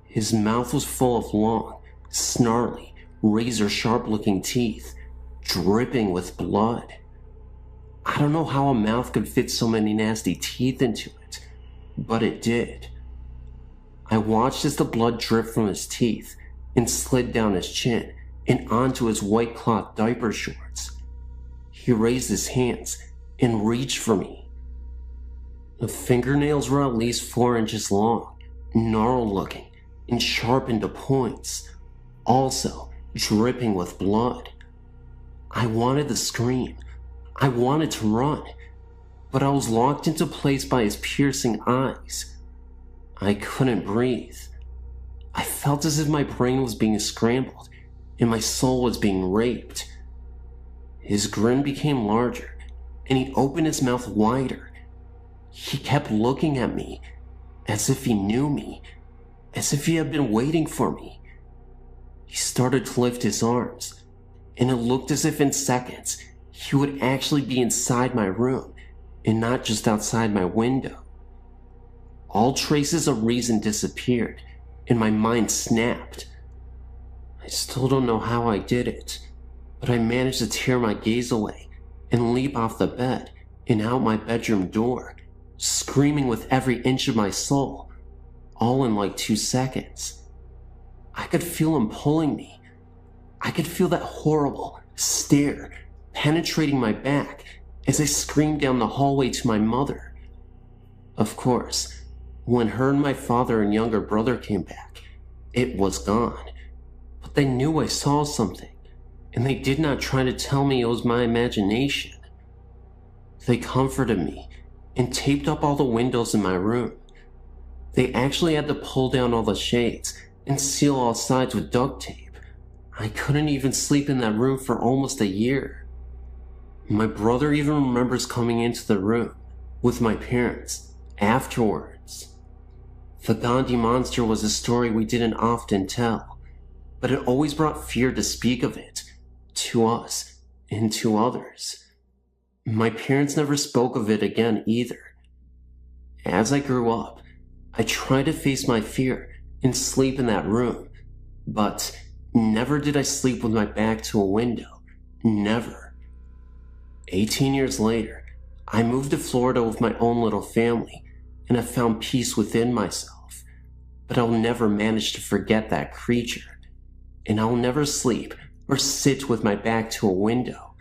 His mouth was full of long, snarly, razor-sharp looking teeth, dripping with blood. I don't know how a mouth could fit so many nasty teeth into it, but it did. I watched as the blood dripped from his teeth and slid down his chin and onto his white cloth diaper shorts. He raised his hands and reached for me. The fingernails were at least 4 inches long, gnarled looking, and sharpened to points, also dripping with blood. I wanted to scream. I wanted to run, but I was locked into place by his piercing eyes. I couldn't breathe. I felt as if my brain was being scrambled and my soul was being raped. His grin became larger, and he opened his mouth wider. He kept looking at me, as if he knew me, as if he had been waiting for me. He started to lift his arms, and it looked as if in seconds he would actually be inside my room and not just outside my window. All traces of reason disappeared, and my mind snapped. I still don't know how I did it, but I managed to tear my gaze away and leap off the bed and out my bedroom door, screaming with every inch of my soul, all in like 2 seconds. I could feel him pulling me. I could feel that horrible stare penetrating my back as I screamed down the hallway to my mother. Of course, when her and my father and younger brother came back, it was gone. But they knew I saw something, and they did not try to tell me it was my imagination. They comforted me and taped up all the windows in my room. They actually had to pull down all the shades and seal all sides with duct tape. I couldn't even sleep in that room for almost a year. My brother even remembers coming into the room with my parents afterwards. The Gandhi Monster was a story we didn't often tell, but it always brought fear to speak of it, to us and to others. My parents never spoke of it again either. As I grew up, I tried to face my fear and sleep in that room, but never did I sleep with my back to a window. Never. 18 years later, I moved to Florida with my own little family, and I found peace within myself. But I'll never manage to forget that creature, and I will never sleep or sit with my back to a window,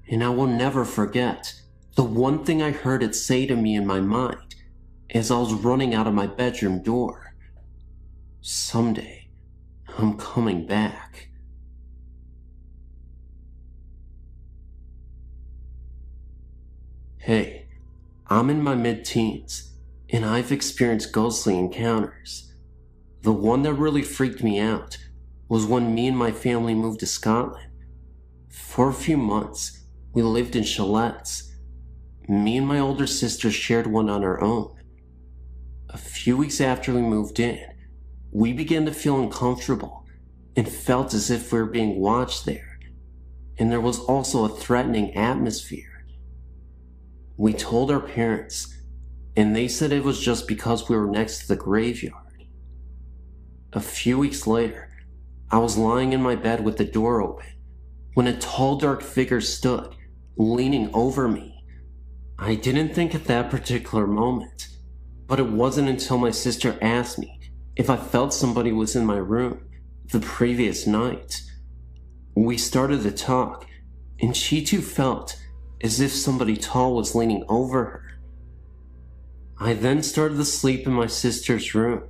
and I will never forget the one thing I heard it say to me in my mind as I was running out of my bedroom door. Someday, I'm coming back. Hey, I'm in my mid-teens, and I've experienced ghostly encounters. The one that really freaked me out was when me and my family moved to Scotland. For a few months, we lived in chalets. Me and my older sister shared one on our own. A few weeks after we moved in, we began to feel uncomfortable and felt as if we were being watched there, and there was also a threatening atmosphere. We told our parents, and they said it was just because we were next to the graveyard. A few weeks later, I was lying in my bed with the door open when a tall dark figure stood, leaning over me. I didn't think at that particular moment, but it wasn't until my sister asked me if I felt somebody was in my room the previous night. We started to talk, and she too felt as if somebody tall was leaning over her. I then started to sleep in my sister's room,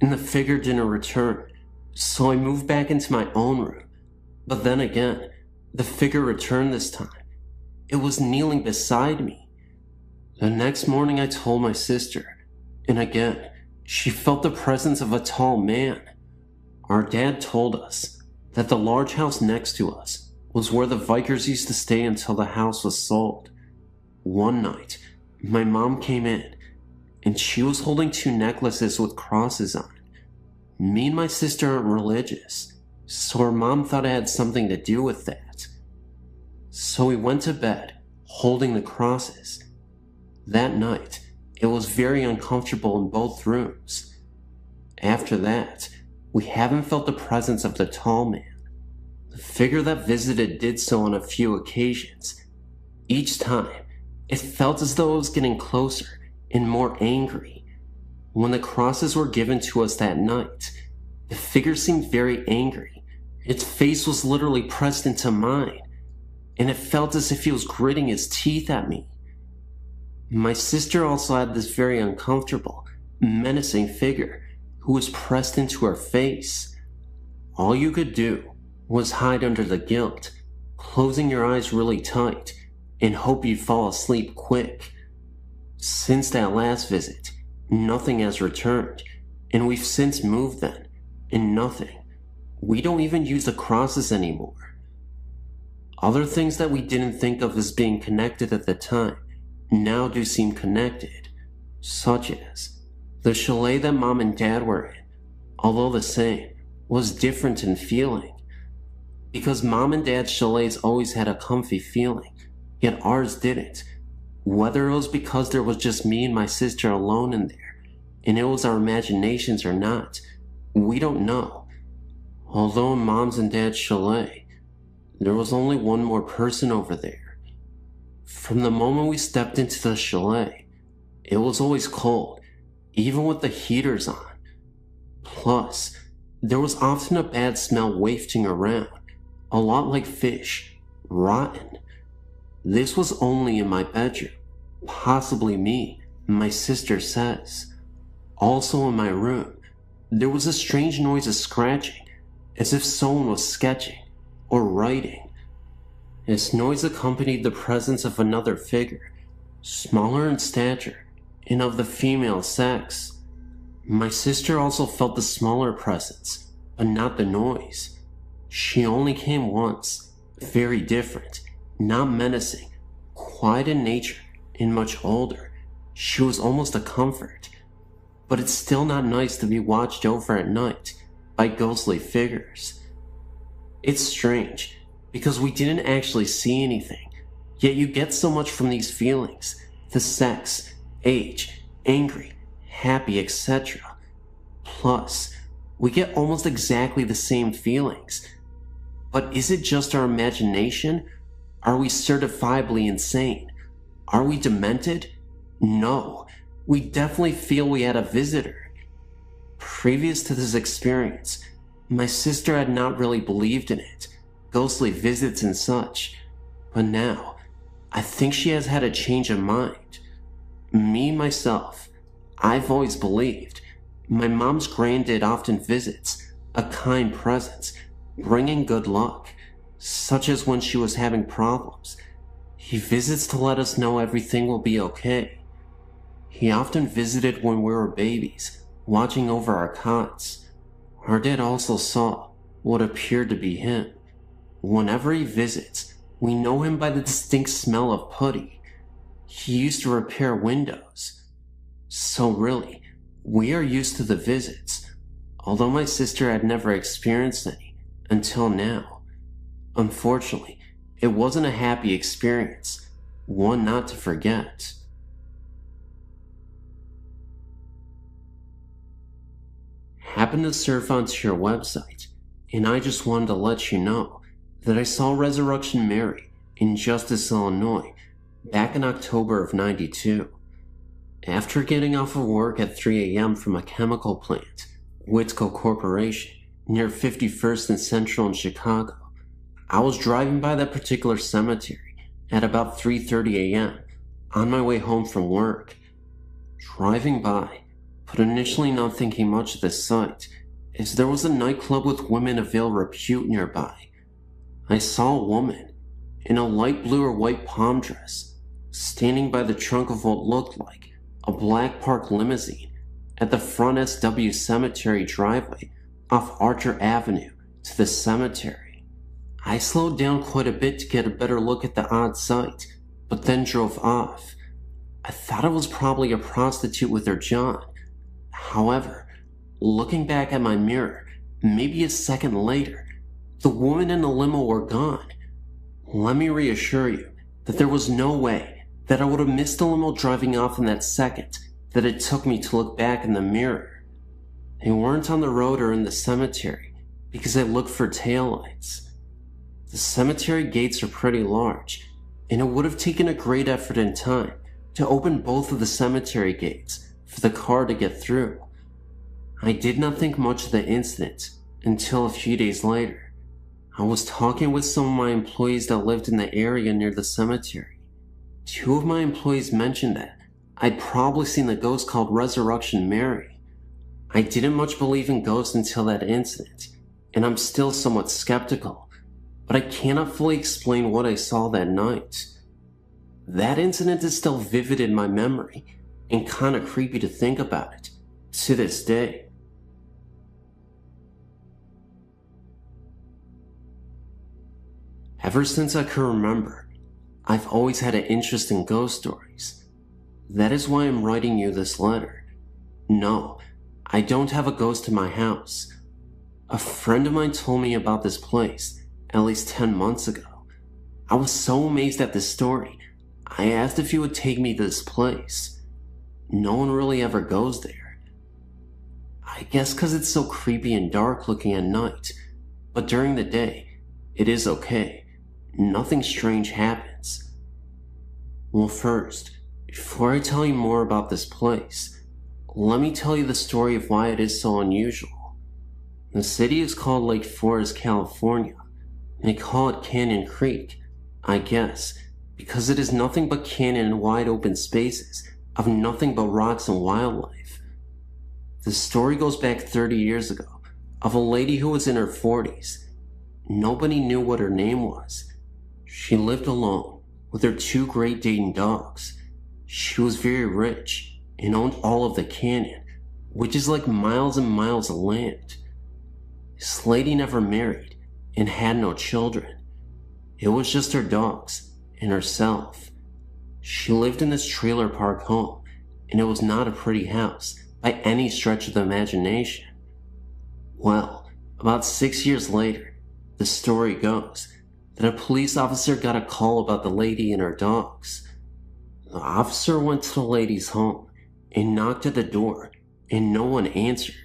and the figure didn't return, so I moved back into my own room. But then again, the figure returned this time. It was kneeling beside me. The next morning I told my sister, and again, she felt the presence of a tall man. Our dad told us that the large house next to us was where the Vikers used to stay until the house was sold. One night, my mom came in, and she was holding 2 necklaces with crosses on it. Me and my sister aren't religious, so her mom thought it had something to do with that. So we went to bed, holding the crosses. That night, it was very uncomfortable in both rooms. After that, we haven't felt the presence of the tall man. The figure that visited did so on a few occasions. Each time, it felt as though it was getting closer and more angry. When the crosses were given to us that night, the figure seemed very angry. Its face was literally pressed into mine, and it felt as if he was gritting his teeth at me. My sister also had this very uncomfortable, menacing figure who was pressed into her face. All you could do was hide under the guilt, closing your eyes really tight, and hope you'd fall asleep quick. Since that last visit, nothing has returned, and we've since moved then, and nothing. We don't even use the crosses anymore. Other things that we didn't think of as being connected at the time now do seem connected, such as the chalet that Mom and Dad were in, although the same, was different in feeling. Because Mom and Dad's chalets always had a comfy feeling, yet ours didn't. Whether it was because there was just me and my sister alone in there, and it was our imaginations or not, we don't know. Although in Mom's and Dad's chalet, there was only one more person over there. From the moment we stepped into the chalet, it was always cold, even with the heaters on. Plus, there was often a bad smell wafting around, a lot like fish, rotten. This was only in my bedroom, possibly me, my sister says. Also in my room, there was a strange noise of scratching, as if someone was sketching or writing. This noise accompanied the presence of another figure, smaller in stature and of the female sex. My sister also felt the smaller presence, but not the noise. She only came once, very different, not menacing, quiet in nature, and much older. She was almost a comfort. But it's still not nice to be watched over at night by ghostly figures. It's strange, because we didn't actually see anything, yet you get so much from these feelings, the sex, age, angry, happy, etc. Plus, we get almost exactly the same feelings. But is it just our imagination? Are we certifiably insane? Are we demented? No, we definitely feel we had a visitor. Previous to this experience, my sister had not really believed in it, ghostly visits and such, but now, I think she has had a change of mind. Me, myself, I've always believed. My mom's granddad often visits, a kind presence, bringing good luck, such as when she was having problems. He visits to let us know everything will be okay. He often visited when we were babies, watching over our cots. Our dad also saw what appeared to be him. Whenever he visits, we know him by the distinct smell of putty. He used to repair windows. So really, we are used to the visits, although my sister had never experienced any until now. Unfortunately, it wasn't a happy experience, one not to forget. Happened to surf onto your website, and I just wanted to let you know that I saw Resurrection Mary in Justice, Illinois, back in October of '92. After getting off of work at 3 a.m. from a chemical plant, Whitco Corporation, near 51st and Central in Chicago. I was driving by that particular cemetery at about 3:30 a.m. on my way home from work. Driving by, but initially not thinking much of the sight, as there was a nightclub with women of ill repute nearby. I saw a woman in a light blue or white palm dress standing by the trunk of what looked like a black park limousine at the front SW Cemetery driveway off Archer Avenue to the cemetery. I slowed down quite a bit to get a better look at the odd sight, but then drove off. I thought it was probably a prostitute with her John. However, looking back at my mirror, maybe a second later, the woman and the limo were gone. Let me reassure you that there was no way that I would have missed the limo driving off in that second that it took me to look back in the mirror. They weren't on the road or in the cemetery because I looked for taillights. The cemetery gates are pretty large, and it would have taken a great effort and time to open both of the cemetery gates for the car to get through. I did not think much of the incident until a few days later. I was talking with some of my employees that lived in the area near the cemetery. Two of my employees mentioned that I'd probably seen the ghost called Resurrection Mary. I didn't much believe in ghosts until that incident, and I'm still somewhat skeptical, but I cannot fully explain what I saw that night. That incident is still vivid in my memory, and kinda creepy to think about it, to this day. Ever since I can remember, I've always had an interest in ghost stories. That is why I'm writing you this letter. No, I don't have a ghost in my house. A friend of mine told me about this place at least 10 months ago. I was so amazed at this story, I asked if he would take me to this place. No one really ever goes there. I guess because it's so creepy and dark looking at night, but during the day, it is okay. Nothing strange happens. Well, first, before I tell you more about this place, let me tell you the story of why it is so unusual. The city is called Lake Forest, California, and they call it Canyon Creek, I guess, because it is nothing but canyon and wide open spaces of nothing but rocks and wildlife. The story goes back 30 years ago, of a lady who was in her 40s. Nobody knew what her name was. She lived alone with her two Great Dane dogs. She was very rich and owned all of the canyon, which is like miles and miles of land. This lady never married and had no children. It was just her dogs and herself. She lived in this trailer park home, and it was not a pretty house by any stretch of the imagination. Well, about 6 years later, the story goes that a police officer got a call about the lady and her dogs. The officer went to the lady's home and knocked at the door, and no one answered.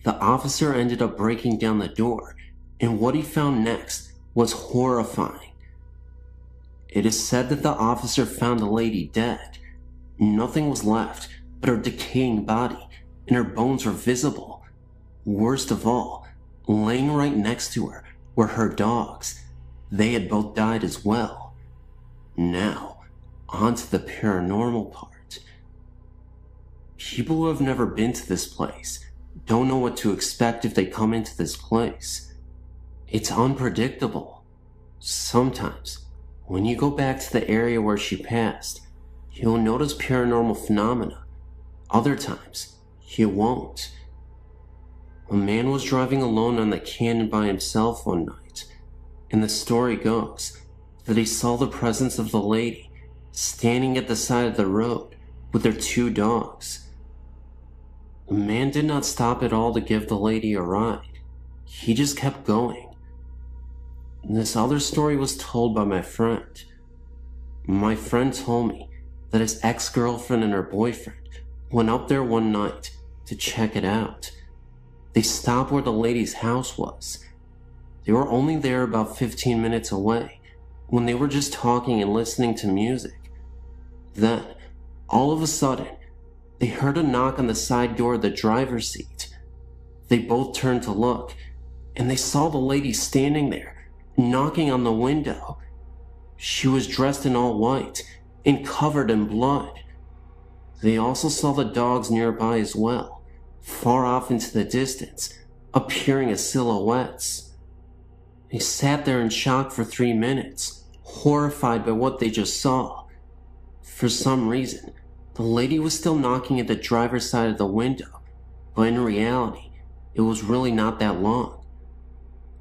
The officer ended up breaking down the door, and what he found next was horrifying. It is said that the officer found the lady dead. Nothing was left but her decaying body, and her bones were visible. Worst of all, laying right next to her were her dogs. They had both died as well. Now, on to the paranormal part. People who have never been to this place don't know what to expect if they come into this place. It's unpredictable. Sometimes, when you go back to the area where she passed, you'll notice paranormal phenomena. Other times, you won't. A man was driving alone on the canyon by himself one night, and the story goes that he saw the presence of the lady standing at the side of the road with their two dogs. The man did not stop at all to give the lady a ride. He just kept going. This other story was told by my friend. My friend told me that his ex-girlfriend and her boyfriend went up there one night to check it out. They stopped where the lady's house was. They were only there about 15 minutes away when they were just talking and listening to music. Then, all of a sudden, they heard a knock on the side door of the driver's seat. They both turned to look, and they saw the lady standing there, knocking on the window. She was dressed in all white and covered in blood. They also saw the dogs nearby as well, far off into the distance, appearing as silhouettes. They sat there in shock for 3 minutes, horrified by what they just saw. For some reason, the lady was still knocking at the driver's side of the window, but in reality, it was really not that long.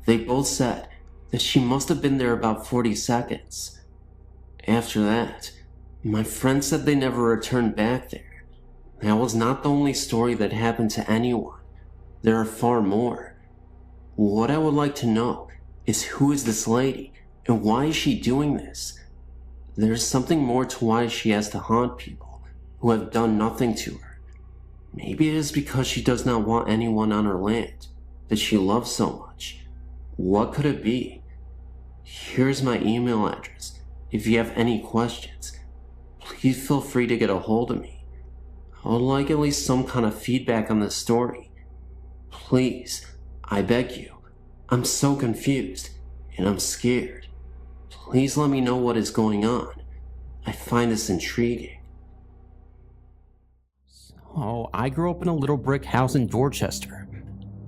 They both said that she must have been there about 40 seconds. After that, my friend said they never returned back there. That was not the only story that happened to anyone. There are far more. What I would like to know is who is this lady and why is she doing this? There's something more to why she has to haunt people who have done nothing to her. Maybe it is because she does not want anyone on her land that she loves so much. What could it be? Here's my email address. If you have any questions, please feel free to get a hold of me. I would like at least some kind of feedback on this story. Please, I beg you. I'm so confused, and I'm scared. Please let me know what is going on. I find this intriguing. So, I grew up in a little brick house in Dorchester,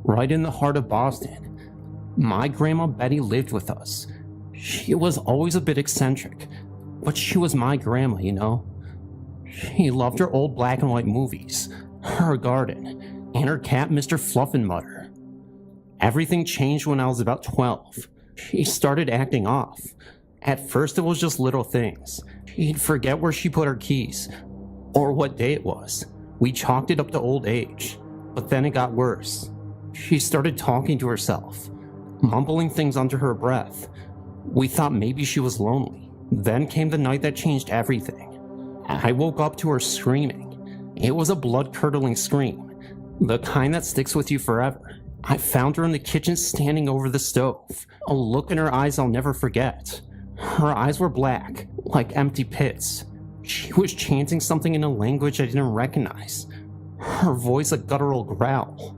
right in the heart of Boston. My grandma Betty lived with us. She was always a bit eccentric, but she was my grandma, you know. She loved her old black and white movies, her garden, and her cat Mr. Fluffenmutter. Everything changed when I was about 12. She started acting off. At first it was just little things. She'd forget where she put her keys, or what day it was. We chalked it up to old age, but then it got worse. She started talking to herself, mumbling things under her breath. We thought maybe she was lonely. Then came the night that changed everything. I woke up to her screaming. It was a blood-curdling scream, the kind that sticks with you forever. I found her in the kitchen standing over the stove, a look in her eyes I'll never forget. Her eyes were black, like empty pits. She was chanting something in a language I didn't recognize. Her voice a guttural growl.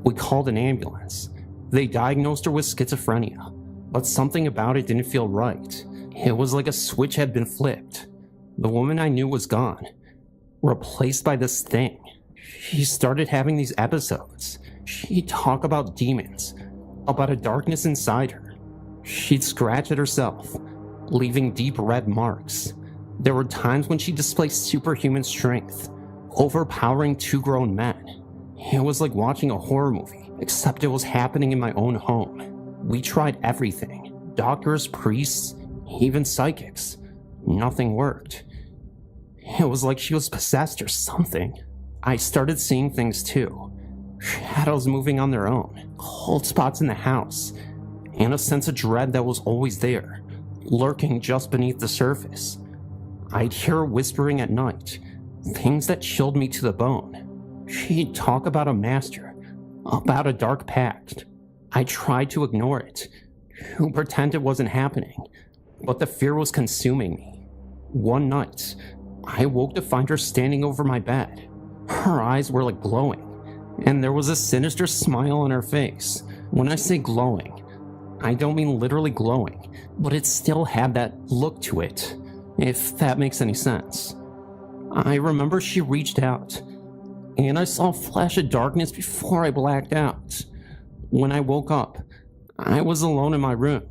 We called an ambulance. They diagnosed her with schizophrenia, but something about it didn't feel right. It was like a switch had been flipped. The woman I knew was gone, replaced by this thing. She started having these episodes. She'd talk about demons, about a darkness inside her. She'd scratch at herself, leaving deep red marks. There were times when she displayed superhuman strength, overpowering 2 grown men. It was like watching a horror movie, except it was happening in my own home. We tried everything. Doctors, priests, even psychics. Nothing worked. It was like she was possessed or something. I started seeing things too. Shadows moving on their own, cold spots in the house, and a sense of dread that was always there, lurking just beneath the surface. I'd hear her whispering at night, things that chilled me to the bone. She'd talk about a master, about a dark pact. I tried to ignore it, to pretend it wasn't happening, but the fear was consuming me. One night, I woke to find her standing over my bed. Her eyes were like glowing, and there was a sinister smile on her face. When I say glowing, I don't mean literally glowing, but it still had that look to it, if that makes any sense. I remember she reached out, and I saw a flash of darkness before I blacked out. When I woke up, I was alone in my room.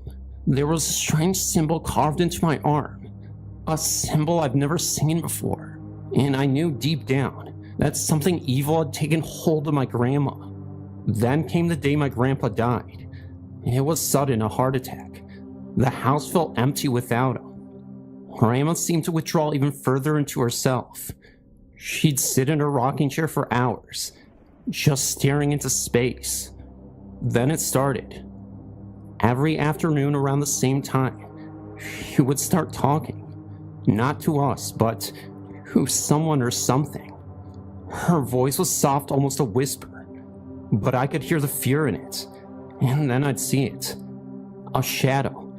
There was a strange symbol carved into my arm, a symbol I've never seen before, and I knew deep down that something evil had taken hold of my grandma. Then came the day my grandpa died. It was sudden, a heart attack. The house felt empty without him. Grandma seemed to withdraw even further into herself. She'd sit in her rocking chair for hours, just staring into space. Then it started. Every afternoon around the same time, she would start talking. Not to us, but to someone or something. Her voice was soft, almost a whisper, but I could hear the fear in it. And then I'd see it. A shadow.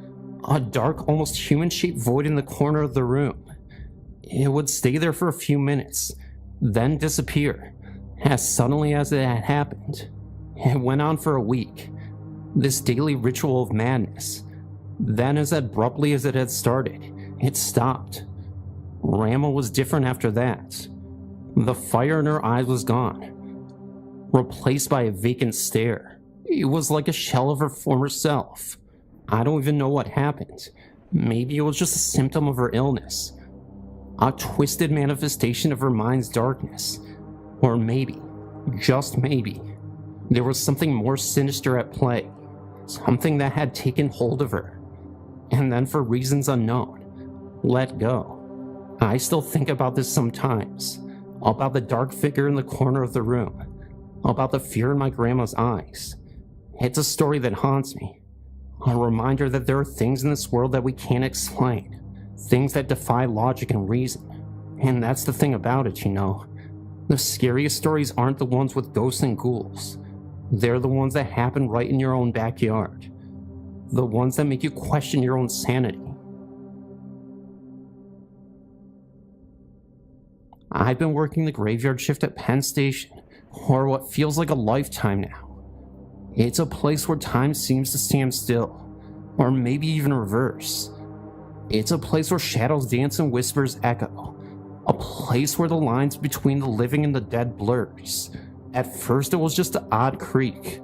A dark, almost human-shaped void in the corner of the room. It would stay there for a few minutes, then disappear, as suddenly as it had happened. It went on for a week, this daily ritual of madness. Then, as abruptly as it had started, it stopped. Rama was different after that. The fire in her eyes was gone, replaced by a vacant stare. It was like a shell of her former self. I don't even know what happened. Maybe it was just a symptom of her illness, a twisted manifestation of her mind's darkness. Or maybe, just maybe, there was something more sinister at play, something that had taken hold of her, and then for reasons unknown, let go. I still think about this sometimes, about the dark figure in the corner of the room, about the fear in my grandma's eyes. It's a story that haunts me, a reminder that there are things in this world that we can't explain, things that defy logic and reason. And that's the thing about it, you know. The scariest stories aren't the ones with ghosts and ghouls. They're the ones that happen right in your own backyard. The ones that make you question your own sanity. I've been working the graveyard shift at Penn Station for what feels like a lifetime now. It's a place where time seems to stand still, or maybe even reverse. It's a place where shadows dance and whispers echo. A place where the lines between the living and the dead blurs. At first it was just an odd creak,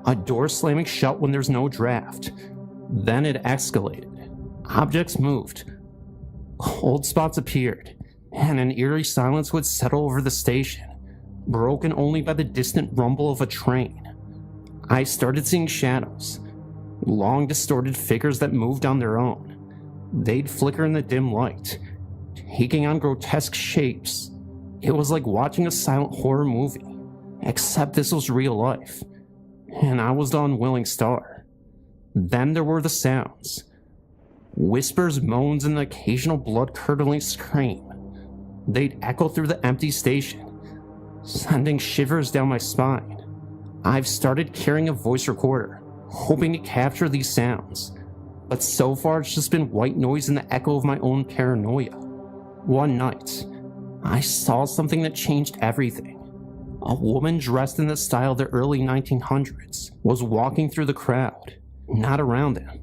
a door slamming shut when there's no draft. Then it escalated. Objects moved. Cold spots appeared, and an eerie silence would settle over the station, broken only by the distant rumble of a train. I started seeing shadows, long distorted figures that moved on their own. They'd flicker in the dim light, taking on grotesque shapes. It was like watching a silent horror movie, except this was real life, and I was the unwilling star. Then there were the sounds. Whispers, moans, and the occasional blood-curdling scream. They'd echo through the empty station, sending shivers down my spine. I've started carrying a voice recorder, hoping to capture these sounds, but so far it's just been white noise and the echo of my own paranoia. One night, I saw something that changed everything. A woman dressed in the style of the early 1900s was walking through the crowd, not around them,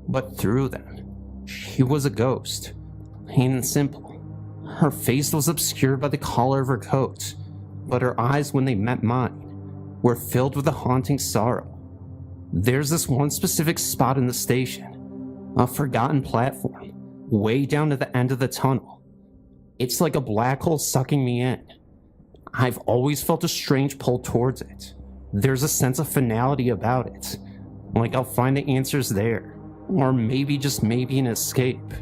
but through them. She was a ghost, plain and simple. Her face was obscured by the collar of her coat, but her eyes, when they met mine, were filled with a haunting sorrow. There's this one specific spot in the station, a forgotten platform, way down at the end of the tunnel. It's like a black hole sucking me in. I've always felt a strange pull towards it. There's a sense of finality about it, like I'll find the answers there, or maybe, just maybe, an escape.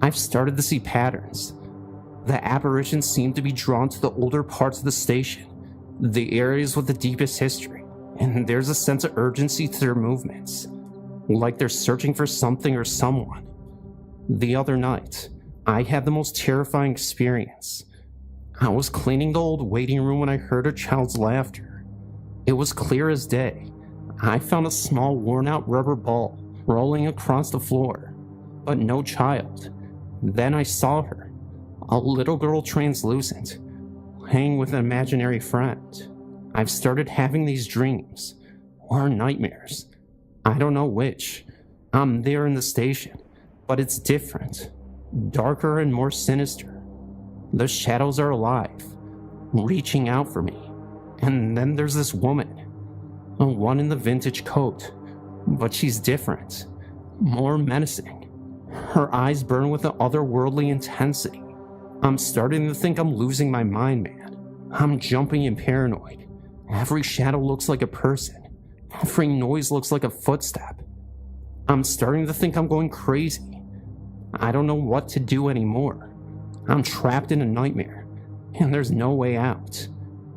I've started to see patterns. The apparitions seem to be drawn to the older parts of the station, the areas with the deepest history, and there's a sense of urgency to their movements, like they're searching for something or someone. The other night, I had the most terrifying experience. I was cleaning the old waiting room when I heard a child's laughter. It was clear as day. I found a small worn-out rubber ball rolling across the floor, but no child. Then I saw her, a little girl translucent, playing with an imaginary friend. I've started having these dreams, or nightmares. I don't know which. I'm there in the station, but it's different, darker and more sinister. The shadows are alive, reaching out for me. And then there's this woman, the one in the vintage coat, but she's different, more menacing. Her eyes burn with an otherworldly intensity. I'm starting to think I'm losing my mind, man. I'm jumping and paranoid. Every shadow looks like a person. Every noise looks like a footstep. I'm starting to think I'm going crazy. I don't know what to do anymore. I'm trapped in a nightmare, and there's no way out.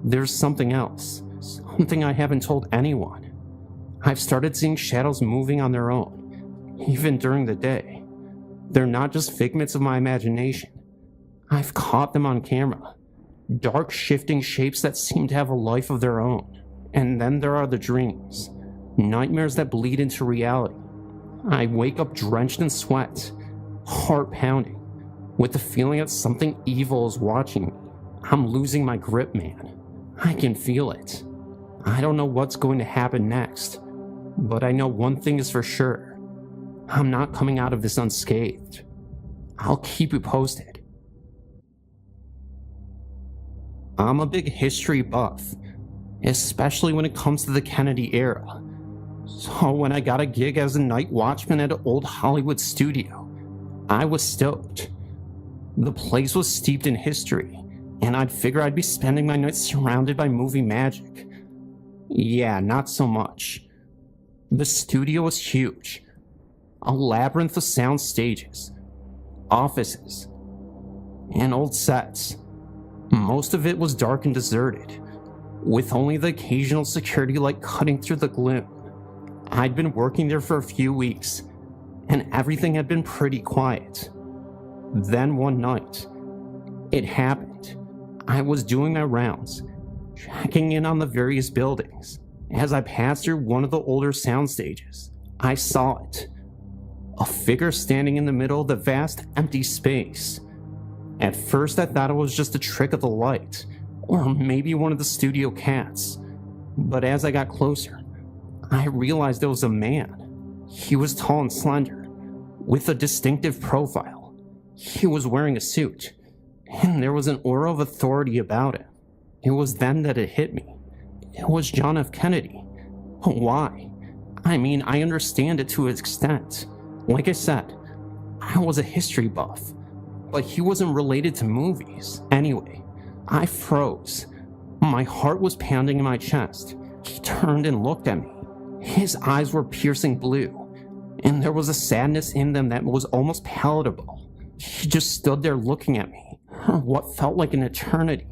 There's something else, something I haven't told anyone. I've started seeing shadows moving on their own, even during the day. They're not just figments of my imagination. I've caught them on camera. Dark, shifting shapes that seem to have a life of their own. And then there are the dreams, nightmares that bleed into reality. I wake up drenched in sweat, heart pounding, with the feeling that something evil is watching me. I'm losing my grip, man. I can feel it. I don't know what's going to happen next, but I know one thing is for sure. I'm not coming out of this unscathed. I'll keep you posted. I'm a big history buff, especially when it comes to the Kennedy era. So when I got a gig as a night watchman at an old Hollywood studio, I was stoked. The place was steeped in history, and I'd figure I'd be spending my nights surrounded by movie magic. Yeah, not so much. The studio was huge. A labyrinth of sound stages, offices, and old sets. Most of it was dark and deserted, with only the occasional security light cutting through the gloom. I'd been working there for a few weeks, and everything had been pretty quiet. Then one night, it happened. I was doing my rounds, checking in on the various buildings. As I passed through one of the older sound stages, I saw it. A figure standing in the middle of the vast empty space. At first I thought it was just a trick of the light, or maybe one of the studio cats. But as I got closer, I realized it was a man. He was tall and slender, with a distinctive profile. He was wearing a suit, and there was an aura of authority about him. It was then that it hit me. It was John F. Kennedy. Why? I mean, I understand it to an extent. Like I said, I was a history buff, but he wasn't related to movies. Anyway, I froze. My heart was pounding in my chest. He turned and looked at me. His eyes were piercing blue, and there was a sadness in them that was almost palatable. He just stood there looking at me, what felt like an eternity.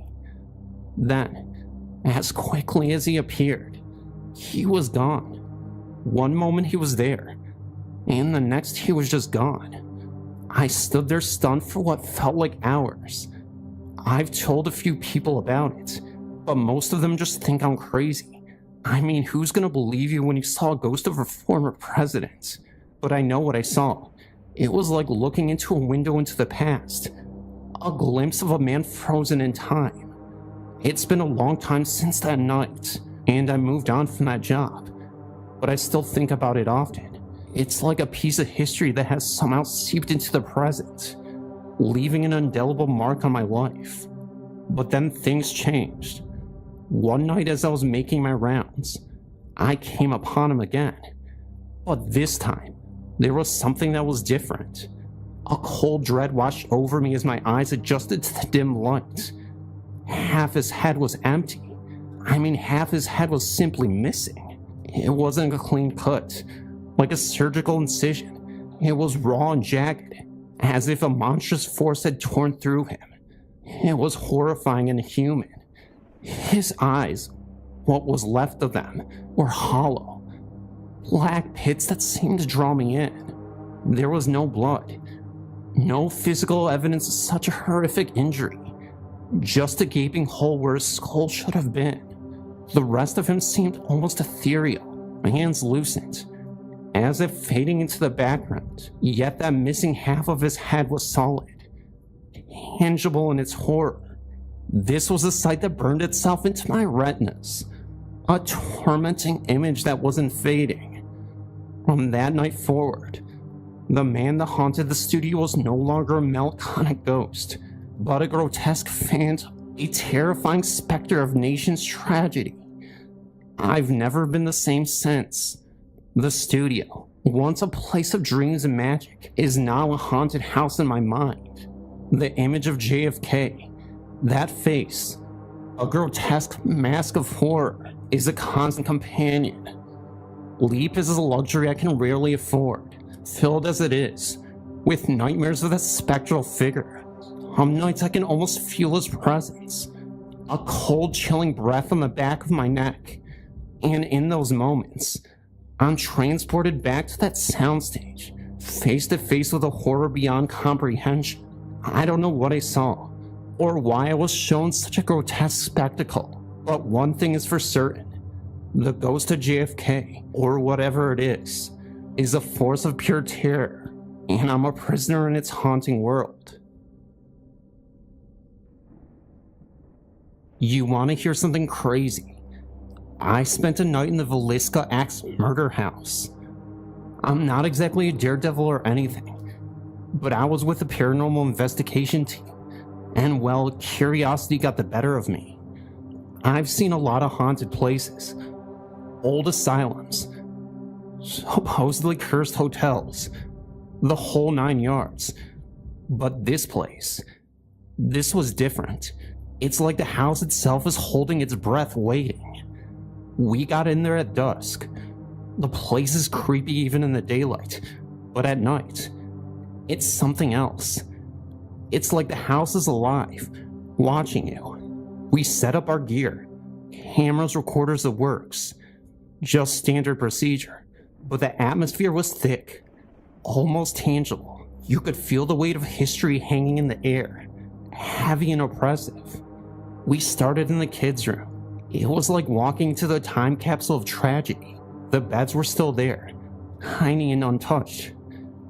Then, as quickly as he appeared, he was gone. One moment he was there, and the next he was just gone. I stood there stunned for what felt like hours. I've told a few people about it, but most of them just think I'm crazy. I mean, who's gonna believe you when you saw a ghost of a former president? But I know what I saw. It was like looking into a window into the past. A glimpse of a man frozen in time. It's been a long time since that night, and I moved on from that job. But I still think about it often. It's like a piece of history that has somehow seeped into the present, leaving an indelible mark on my life. But then things changed. One night as I was making my rounds, I came upon him again. But this time, there was something that was different. A cold dread washed over me as my eyes adjusted to the dim light. Half his head was empty. I mean, half his head was simply missing. It wasn't a clean cut, like a surgical incision. It was raw and jagged, as if a monstrous force had torn through him. It was horrifying and inhuman. His eyes, what was left of them, were hollow. Black pits that seemed to draw me in. There was no blood. No physical evidence of such a horrific injury. Just a gaping hole where his skull should have been. The rest of him seemed almost ethereal, translucent, as if fading into the background. Yet that missing half of his head was solid, tangible in its horror. This was a sight that burned itself into my retinas, a tormenting image that wasn't fading. From that night forward, the man that haunted the studio was no longer a melancholic ghost, but a grotesque phantom, a terrifying specter of nation's tragedy. I've never been the same since. The studio, once a place of dreams and magic, is now a haunted house in my mind. The image of JFK, that face, a grotesque mask of horror, is a constant companion. Leap is a luxury I can rarely afford, filled as it is, with nightmares of that spectral figure. Some nights I can almost feel his presence, a cold, chilling breath on the back of my neck, and in those moments, I'm transported back to that soundstage, face to face with a horror beyond comprehension. I don't know what I saw, or why I was shown such a grotesque spectacle, but one thing is for certain. The ghost of JFK, or whatever it is a force of pure terror, and I'm a prisoner in its haunting world. You want to hear something crazy? I spent a night in the Villisca Axe murder house. I'm not exactly a daredevil or anything, but I was with the paranormal investigation team, and well, curiosity got the better of me. I've seen a lot of haunted places, old asylums, supposedly cursed hotels, the whole 9 yards. But this place, this was different. It's like the house itself is holding its breath waiting. We got in there at dusk. The place is creepy even in the daylight, but at night, it's something else. It's like the house is alive, watching you. We set up our gear, cameras, recorders, the works. Just standard procedure, but the atmosphere was thick, almost tangible. You could feel the weight of history hanging in the air, heavy and oppressive. We started in the kids' room. It was like walking to the time capsule of tragedy. The beds were still there, tiny and untouched.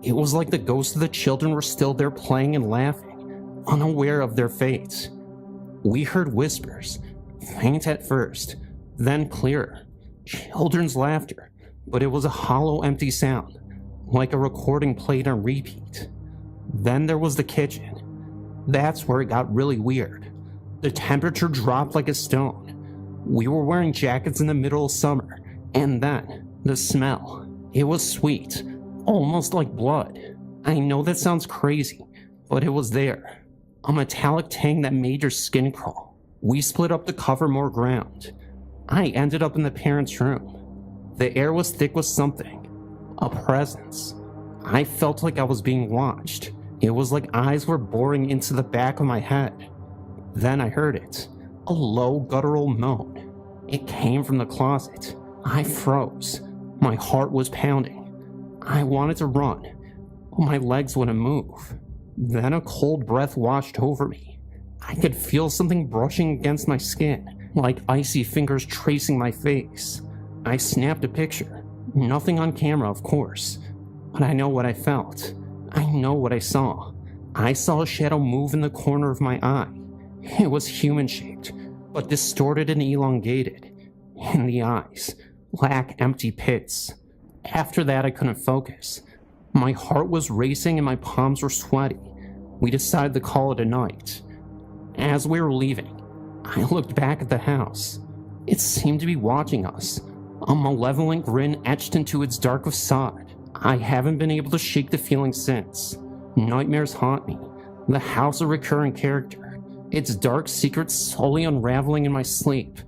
It was like the ghosts of the children were still there playing and laughing, unaware of their fates. We heard whispers, faint at first, then clearer. Children's laughter, but it was a hollow, empty sound, like a recording played on repeat. Then there was the kitchen. That's where it got really weird. The temperature dropped like a stone. We were wearing jackets in the middle of summer, and then the smell. It was sweet, almost like blood. I know that sounds crazy, but it was there. A metallic tang that made your skin crawl. We split up to cover more ground. I ended up in the parents' room. The air was thick with something, a presence. I felt like I was being watched. It was like eyes were boring into the back of my head. Then I heard it, a low guttural moan. It came from the closet. I froze. My heart was pounding. I wanted to run, but my legs wouldn't move. Then a cold breath washed over me. I could feel something brushing against my skin, like icy fingers tracing my face. I snapped a picture. Nothing on camera, of course, but I know what I felt. I know what I saw. I saw a shadow move in the corner of my eye. It was human-shaped, but distorted and elongated. And the eyes, black, empty pits. After that, I couldn't focus. My heart was racing and my palms were sweaty. We decided to call it a night. As we were leaving, I looked back at the house. It seemed to be watching us, a malevolent grin etched into its dark facade. I haven't been able to shake the feeling since. Nightmares haunt me. The house a recurring character. Its dark secrets slowly unraveling in my sleep.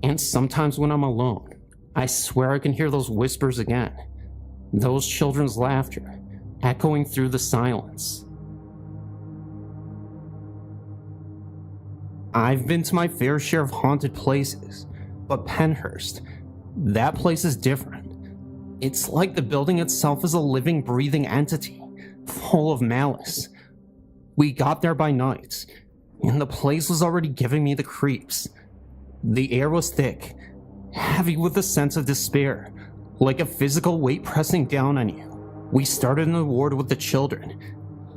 And sometimes when I'm alone, I swear I can hear those whispers again. Those children's laughter, echoing through the silence. I've been to my fair share of haunted places, but Penhurst, that place is different. It's like the building itself is a living, breathing entity, full of malice. We got there by night, and the place was already giving me the creeps. The air was thick, heavy with a sense of despair, like a physical weight pressing down on you. We started in the ward with the children,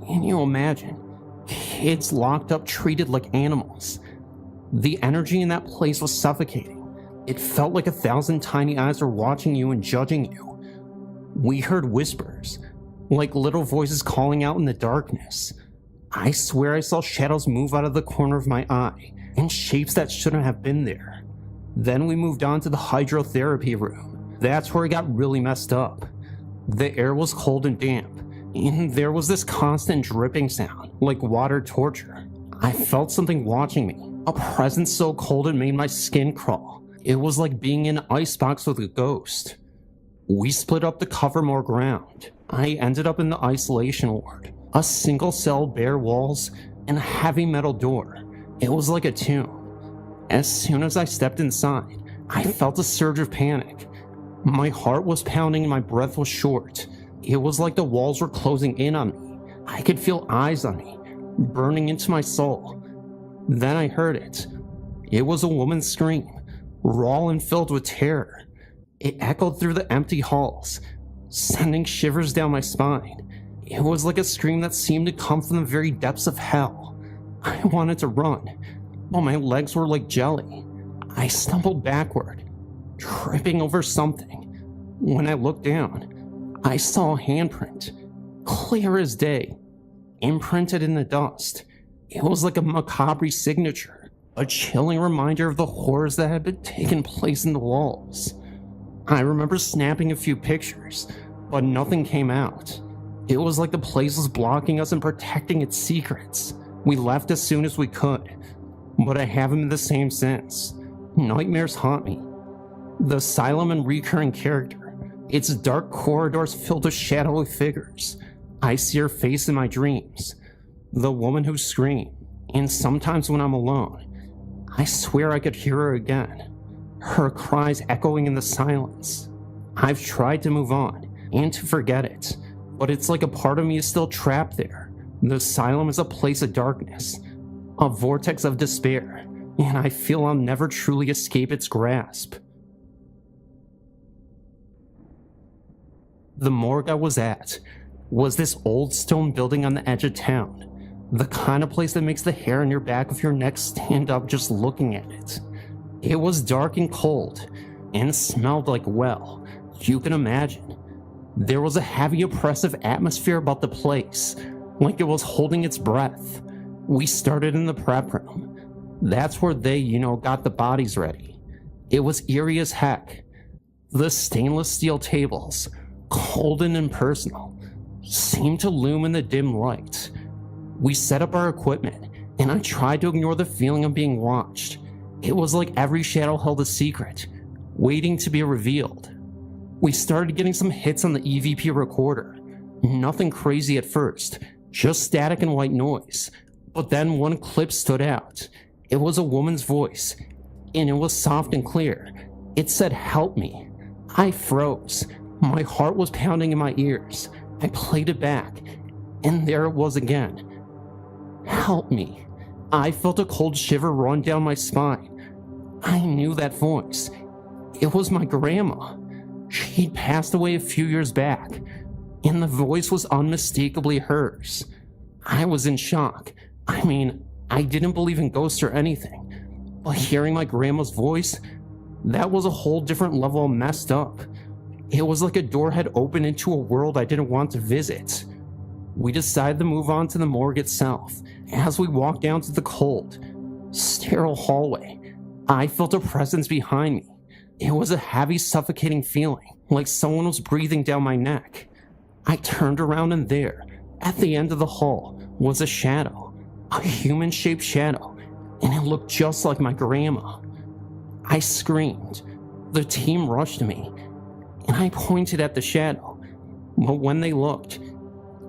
and you imagine, kids locked up treated like animals. The energy in that place was suffocating. It felt like 1,000 tiny eyes were watching you and judging you. We heard whispers, like little voices calling out in the darkness. I swear I saw shadows move out of the corner of my eye, in shapes that shouldn't have been there. Then we moved on to the hydrotherapy room. That's where it got really messed up. The air was cold and damp, and there was this constant dripping sound, like water torture. I felt something watching me, a presence so cold it made my skin crawl. It was like being in an icebox with a ghost. We split up to cover more ground. I ended up in the isolation ward, a single cell, bare walls, and a heavy metal door. It was like a tomb. As soon as I stepped inside, I felt a surge of panic. My heart was pounding and my breath was short. It was like the walls were closing in on me. I could feel eyes on me, burning into my soul. Then I heard it. It was a woman's scream, raw and filled with terror. It echoed through the empty halls, sending shivers down my spine. It was like a scream that seemed to come from the very depths of hell. I wanted to run, but my legs were like jelly. I stumbled backward, tripping over something. When I looked down, I saw a handprint, clear as day, imprinted in the dust. It was like a macabre signature, a chilling reminder of the horrors that had been taking place in the walls. I remember snapping a few pictures, but nothing came out. It was like the place was blocking us and protecting its secrets. We left as soon as we could, but I haven't been the same since. Nightmares haunt me. The asylum and recurring character. Its dark corridors filled with shadowy figures. I see her face in my dreams. The woman who screamed, and sometimes when I'm alone, I swear I could hear her again. Her cries echoing in the silence. I've tried to move on and to forget it, but it's like a part of me is still trapped there. The asylum is a place of darkness, a vortex of despair, and I feel I'll never truly escape its grasp. The morgue I was at was this old stone building on the edge of town, the kind of place that makes the hair on your back of your neck stand up just looking at it. It was dark and cold, and smelled like, well, you can imagine. There was a heavy, oppressive atmosphere about the place, like it was holding its breath. We started in the prep room. That's where they, got the bodies ready. It was eerie as heck. The stainless steel tables, cold and impersonal, seemed to loom in the dim light. We set up our equipment, and I tried to ignore the feeling of being watched. It was like every shadow held a secret, waiting to be revealed. We started getting some hits on the EVP recorder. Nothing crazy at first, just static and white noise. But then one clip stood out. It was a woman's voice, and it was soft and clear. It said, "Help me." I froze. My heart was pounding in my ears. I played it back, and there it was again. "Help me." I felt a cold shiver run down my spine. I knew that voice. It was my grandma. She'd passed away a few years back, and the voice was unmistakably hers. I was in shock. I didn't believe in ghosts or anything, but hearing my grandma's voice, that was a whole different level of messed up. It was like a door had opened into a world I didn't want to visit. We decided to move on to the morgue itself. As we walked down to the cold, sterile hallway, I felt a presence behind me. It was a heavy, suffocating feeling, like someone was breathing down my neck. I turned around, and there, at the end of the hall, was a shadow, a human-shaped shadow, and it looked just like my grandma. I screamed. The team rushed to me, and I pointed at the shadow, but when they looked,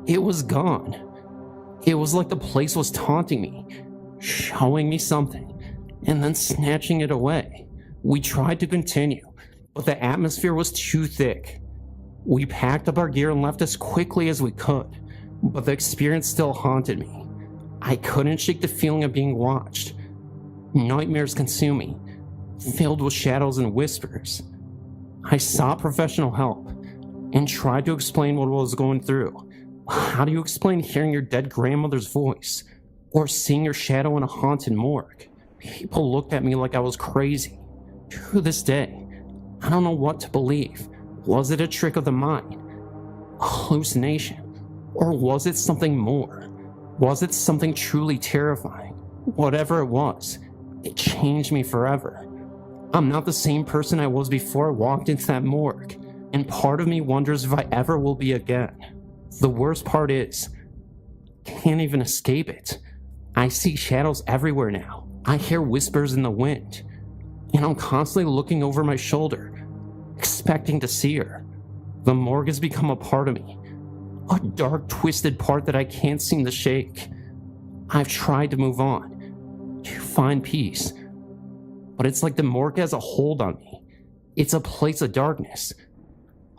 it was gone. It was like the place was taunting me, showing me something, and then snatching it away. We tried to continue, but the atmosphere was too thick. We packed up our gear and left as quickly as we could, but the experience still haunted me. I couldn't shake the feeling of being watched. Nightmares consumed me, filled with shadows and whispers. I sought professional help and tried to explain what I was going through. How do you explain hearing your dead grandmother's voice or seeing your shadow in a haunted morgue? People looked at me like I was crazy. To this day, I don't know what to believe. Was it a trick of the mind? A hallucination? Or was it something more? Was it something truly terrifying? Whatever it was, it changed me forever. I'm not the same person I was before I walked into that morgue, and part of me wonders if I ever will be again. The worst part is, I can't even escape it. I see shadows everywhere now. I hear whispers in the wind, and I'm constantly looking over my shoulder, expecting to see her. The morgue has become a part of me, a dark, twisted part that I can't seem to shake. I've tried to move on, to find peace, but it's like the morgue has a hold on me. It's a place of darkness,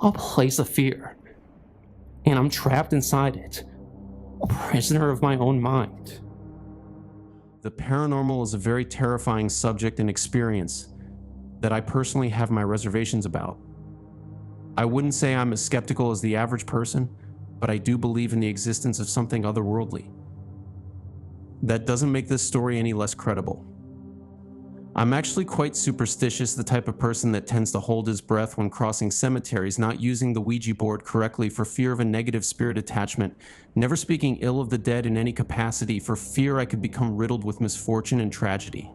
a place of fear, and I'm trapped inside it, a prisoner of my own mind. The paranormal is a very terrifying subject and experience that I personally have my reservations about. I wouldn't say I'm as skeptical as the average person, but I do believe in the existence of something otherworldly. That doesn't make this story any less credible. I'm actually quite superstitious, the type of person that tends to hold his breath when crossing cemeteries, not using the Ouija board correctly for fear of a negative spirit attachment, never speaking ill of the dead in any capacity for fear I could become riddled with misfortune and tragedy.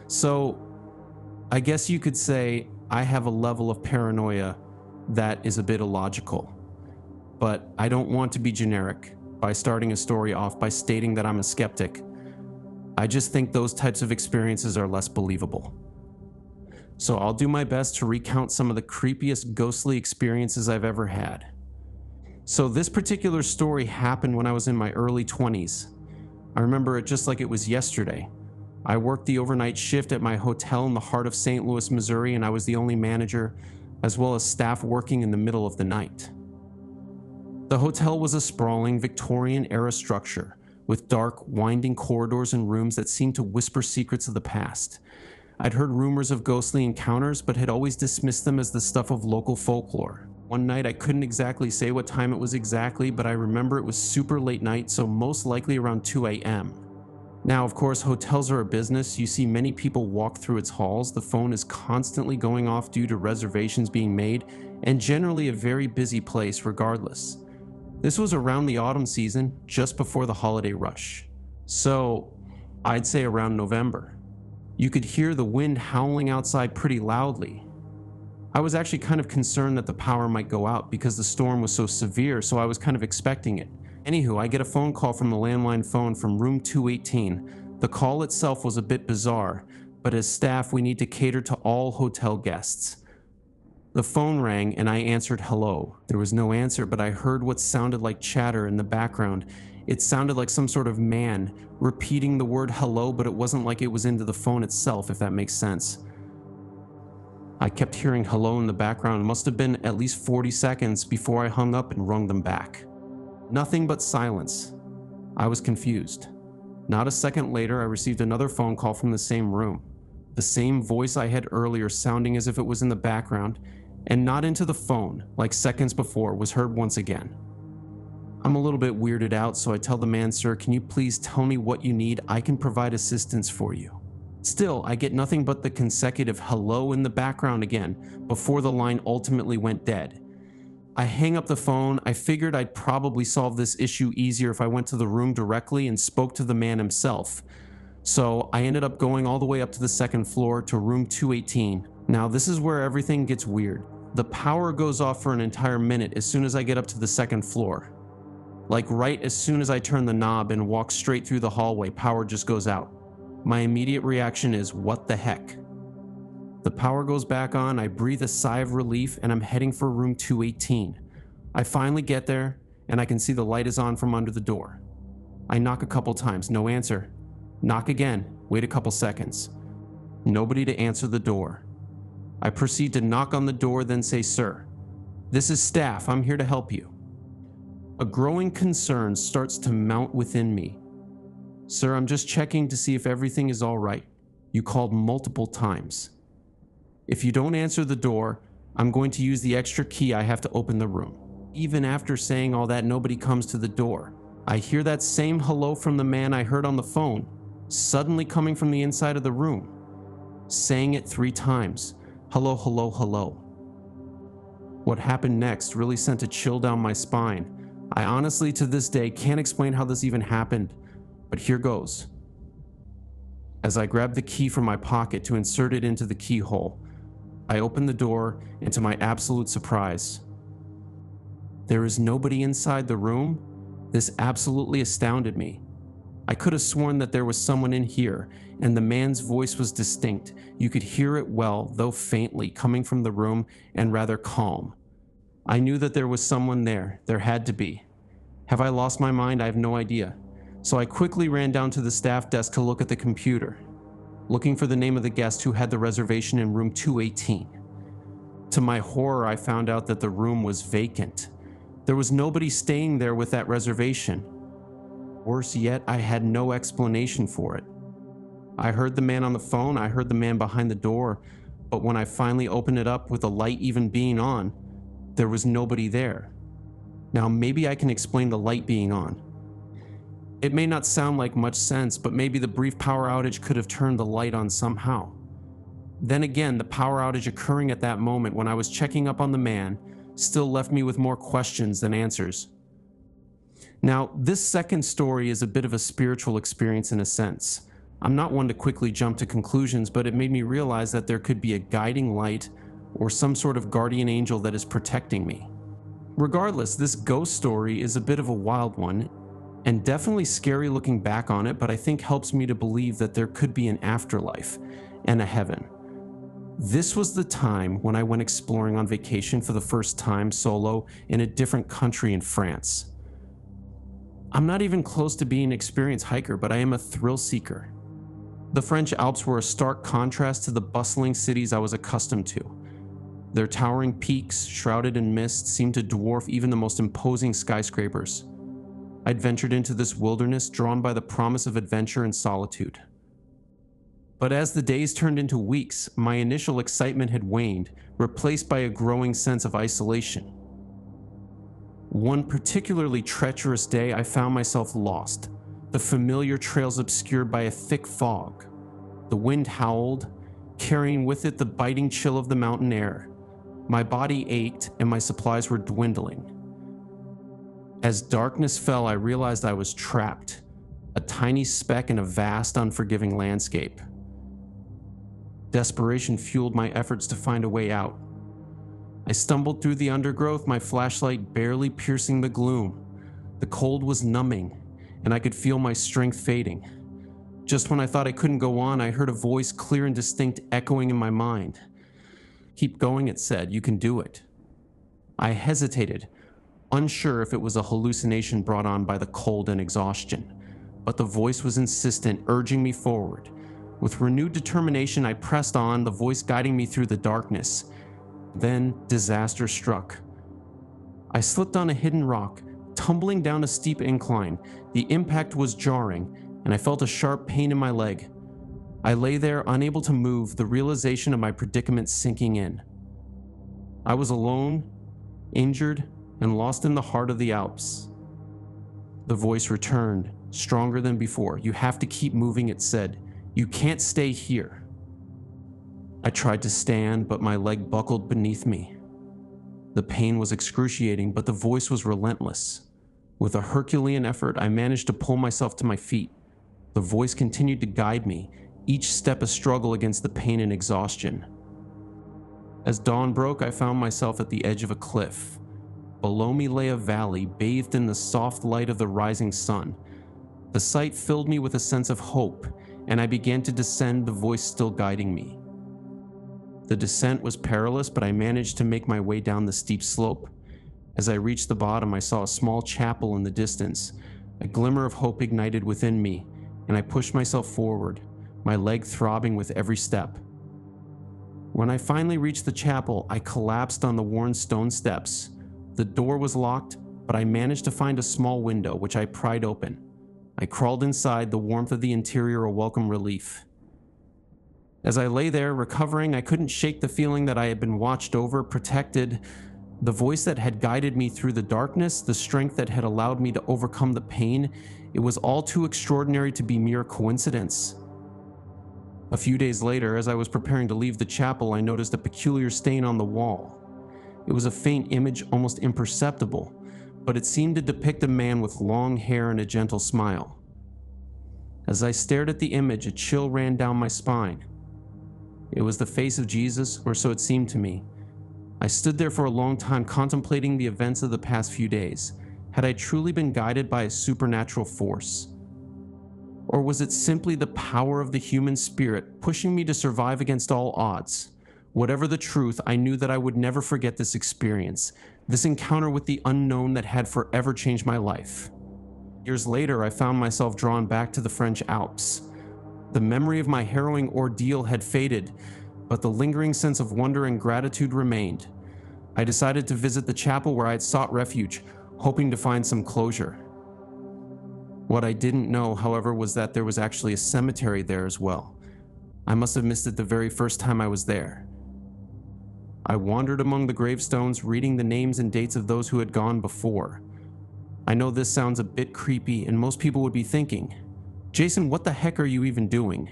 So, I guess you could say I have a level of paranoia that is a bit illogical. But I don't want to be generic by starting a story off by stating that I'm a skeptic. I just think those types of experiences are less believable. So I'll do my best to recount some of the creepiest ghostly experiences I've ever had. So this particular story happened when I was in my early 20s. I remember it just like it was yesterday. I worked the overnight shift at my hotel in the heart of St. Louis, Missouri, and I was the only manager, as well as staff working in the middle of the night. The hotel was a sprawling Victorian-era structure with dark, winding corridors and rooms that seemed to whisper secrets of the past. I'd heard rumors of ghostly encounters, but had always dismissed them as the stuff of local folklore. One night, I couldn't exactly say what time it was exactly, but I remember it was super late night, so most likely around 2 a.m. Now, of course, hotels are a business. You see many people walk through its halls. The phone is constantly going off due to reservations being made, and generally a very busy place regardless. This was around the autumn season, just before the holiday rush. So, I'd say around November. You could hear the wind howling outside pretty loudly. I was actually kind of concerned that the power might go out because the storm was so severe, so I was kind of expecting it. Anywho, I get a phone call from the landline phone from room 218. The call itself was a bit bizarre, but as staff we need to cater to all hotel guests. The phone rang and I answered hello. There was no answer, but I heard what sounded like chatter in the background. It sounded like some sort of man repeating the word hello, but it wasn't like it was into the phone itself, if that makes sense. I kept hearing hello in the background. It must have been at least 40 seconds before I hung up and rung them back. Nothing but silence. I was confused. Not a second later, I received another phone call from the same room. The same voice I had earlier sounding as if it was in the background, and not into the phone, like seconds before, was heard once again. I'm a little bit weirded out, so I tell the man, "Sir, can you please tell me what you need? I can provide assistance for you." Still, I get nothing but the consecutive hello in the background again, before the line ultimately went dead. I hang up the phone. I figured I'd probably solve this issue easier if I went to the room directly and spoke to the man himself. So I ended up going all the way up to the second floor to room 218. Now this is where everything gets weird. The power goes off for an entire minute as soon as I get up to the second floor. Like right as soon as I turn the knob and walk straight through the hallway, power just goes out. My immediate reaction is, what the heck? The power goes back on, I breathe a sigh of relief, and I'm heading for room 218. I finally get there, and I can see the light is on from under the door. I knock a couple times, no answer. Knock again, wait a couple seconds. Nobody to answer the door. I proceed to knock on the door, then say, "Sir, this is staff, I'm here to help you." A growing concern starts to mount within me. "Sir, I'm just checking to see if everything is all right. You called multiple times. If you don't answer the door, I'm going to use the extra key I have to open the room." Even after saying all that, nobody comes to the door. I hear that same hello from the man I heard on the phone, suddenly coming from the inside of the room, saying it 3 times. Hello, hello, hello. What happened next really sent a chill down my spine. I honestly, to this day, can't explain how this even happened, but here goes. As I grab the key from my pocket to insert it into the keyhole, I open the door, and to my absolute surprise, there is nobody inside the room. This absolutely astounded me. I could have sworn that there was someone in here, and the man's voice was distinct. You could hear it well, though faintly, coming from the room and rather calm. I knew that there was someone there. There had to be. Have I lost my mind? I have no idea. So I quickly ran down to the staff desk to look at the computer, looking for the name of the guest who had the reservation in room 218. To my horror, I found out that the room was vacant. There was nobody staying there with that reservation. Worse yet, I had no explanation for it. I heard the man on the phone, I heard the man behind the door, but when I finally opened it up with the light even being on, there was nobody there. Now maybe I can explain the light being on. It may not sound like much sense, but maybe the brief power outage could have turned the light on somehow. Then again, the power outage occurring at that moment when I was checking up on the man still left me with more questions than answers. Now, this second story is a bit of a spiritual experience in a sense. I'm not one to quickly jump to conclusions, but it made me realize that there could be a guiding light or some sort of guardian angel that is protecting me. Regardless, this ghost story is a bit of a wild one, and definitely scary looking back on it, but I think helps me to believe that there could be an afterlife and a heaven. This was the time when I went exploring on vacation for the first time solo in a different country in France. I'm not even close to being an experienced hiker, but I am a thrill seeker. The French Alps were a stark contrast to the bustling cities I was accustomed to. Their towering peaks, shrouded in mist, seemed to dwarf even the most imposing skyscrapers. I'd ventured into this wilderness drawn by the promise of adventure and solitude. But as the days turned into weeks, my initial excitement had waned, replaced by a growing sense of isolation. One particularly treacherous day, I found myself lost, the familiar trails obscured by a thick fog. The wind howled, carrying with it the biting chill of the mountain air. My body ached and my supplies were dwindling. As darkness fell, I realized I was trapped, a tiny speck in a vast, unforgiving landscape. Desperation fueled my efforts to find a way out. I stumbled through the undergrowth, my flashlight barely piercing the gloom. The cold was numbing, and I could feel my strength fading. Just when I thought I couldn't go on, I heard a voice clear and distinct echoing in my mind. "Keep going," it said. "You can do it." I hesitated, unsure if it was a hallucination brought on by the cold and exhaustion, but the voice was insistent, urging me forward. With renewed determination, I pressed on, the voice guiding me through the darkness. Then disaster struck. I slipped on a hidden rock, tumbling down a steep incline. The impact was jarring, and I felt a sharp pain in my leg. I lay there, unable to move, the realization of my predicament sinking in. I was alone, injured, and lost in the heart of the Alps. The voice returned, stronger than before. "You have to keep moving," it said. "You can't stay here." I tried to stand, but my leg buckled beneath me. The pain was excruciating, but the voice was relentless. With a Herculean effort, I managed to pull myself to my feet. The voice continued to guide me, each step a struggle against the pain and exhaustion. As dawn broke, I found myself at the edge of a cliff. Below me lay a valley, bathed in the soft light of the rising sun. The sight filled me with a sense of hope, and I began to descend, the voice still guiding me. The descent was perilous, but I managed to make my way down the steep slope. As I reached the bottom, I saw a small chapel in the distance. A glimmer of hope ignited within me, and I pushed myself forward, my leg throbbing with every step. When I finally reached the chapel, I collapsed on the worn stone steps. The door was locked, but I managed to find a small window, which I pried open. I crawled inside, the warmth of the interior a welcome relief. As I lay there, recovering, I couldn't shake the feeling that I had been watched over, protected. The voice that had guided me through the darkness, the strength that had allowed me to overcome the pain, it was all too extraordinary to be mere coincidence. A few days later, as I was preparing to leave the chapel, I noticed a peculiar stain on the wall. It was a faint image, almost imperceptible, but it seemed to depict a man with long hair and a gentle smile. As I stared at the image, a chill ran down my spine. It was the face of Jesus, or so it seemed to me. I stood there for a long time contemplating the events of the past few days. Had I truly been guided by a supernatural force? Or was it simply the power of the human spirit pushing me to survive against all odds? Whatever the truth, I knew that I would never forget this experience, this encounter with the unknown that had forever changed my life. Years later, I found myself drawn back to the French Alps. The memory of my harrowing ordeal had faded, but the lingering sense of wonder and gratitude remained. I decided to visit the chapel where I had sought refuge, hoping to find some closure. What I didn't know, however, was that there was actually a cemetery there as well. I must have missed it the very first time I was there. I wandered among the gravestones, reading the names and dates of those who had gone before. I know this sounds a bit creepy, and most people would be thinking, Jason, what the heck are you even doing?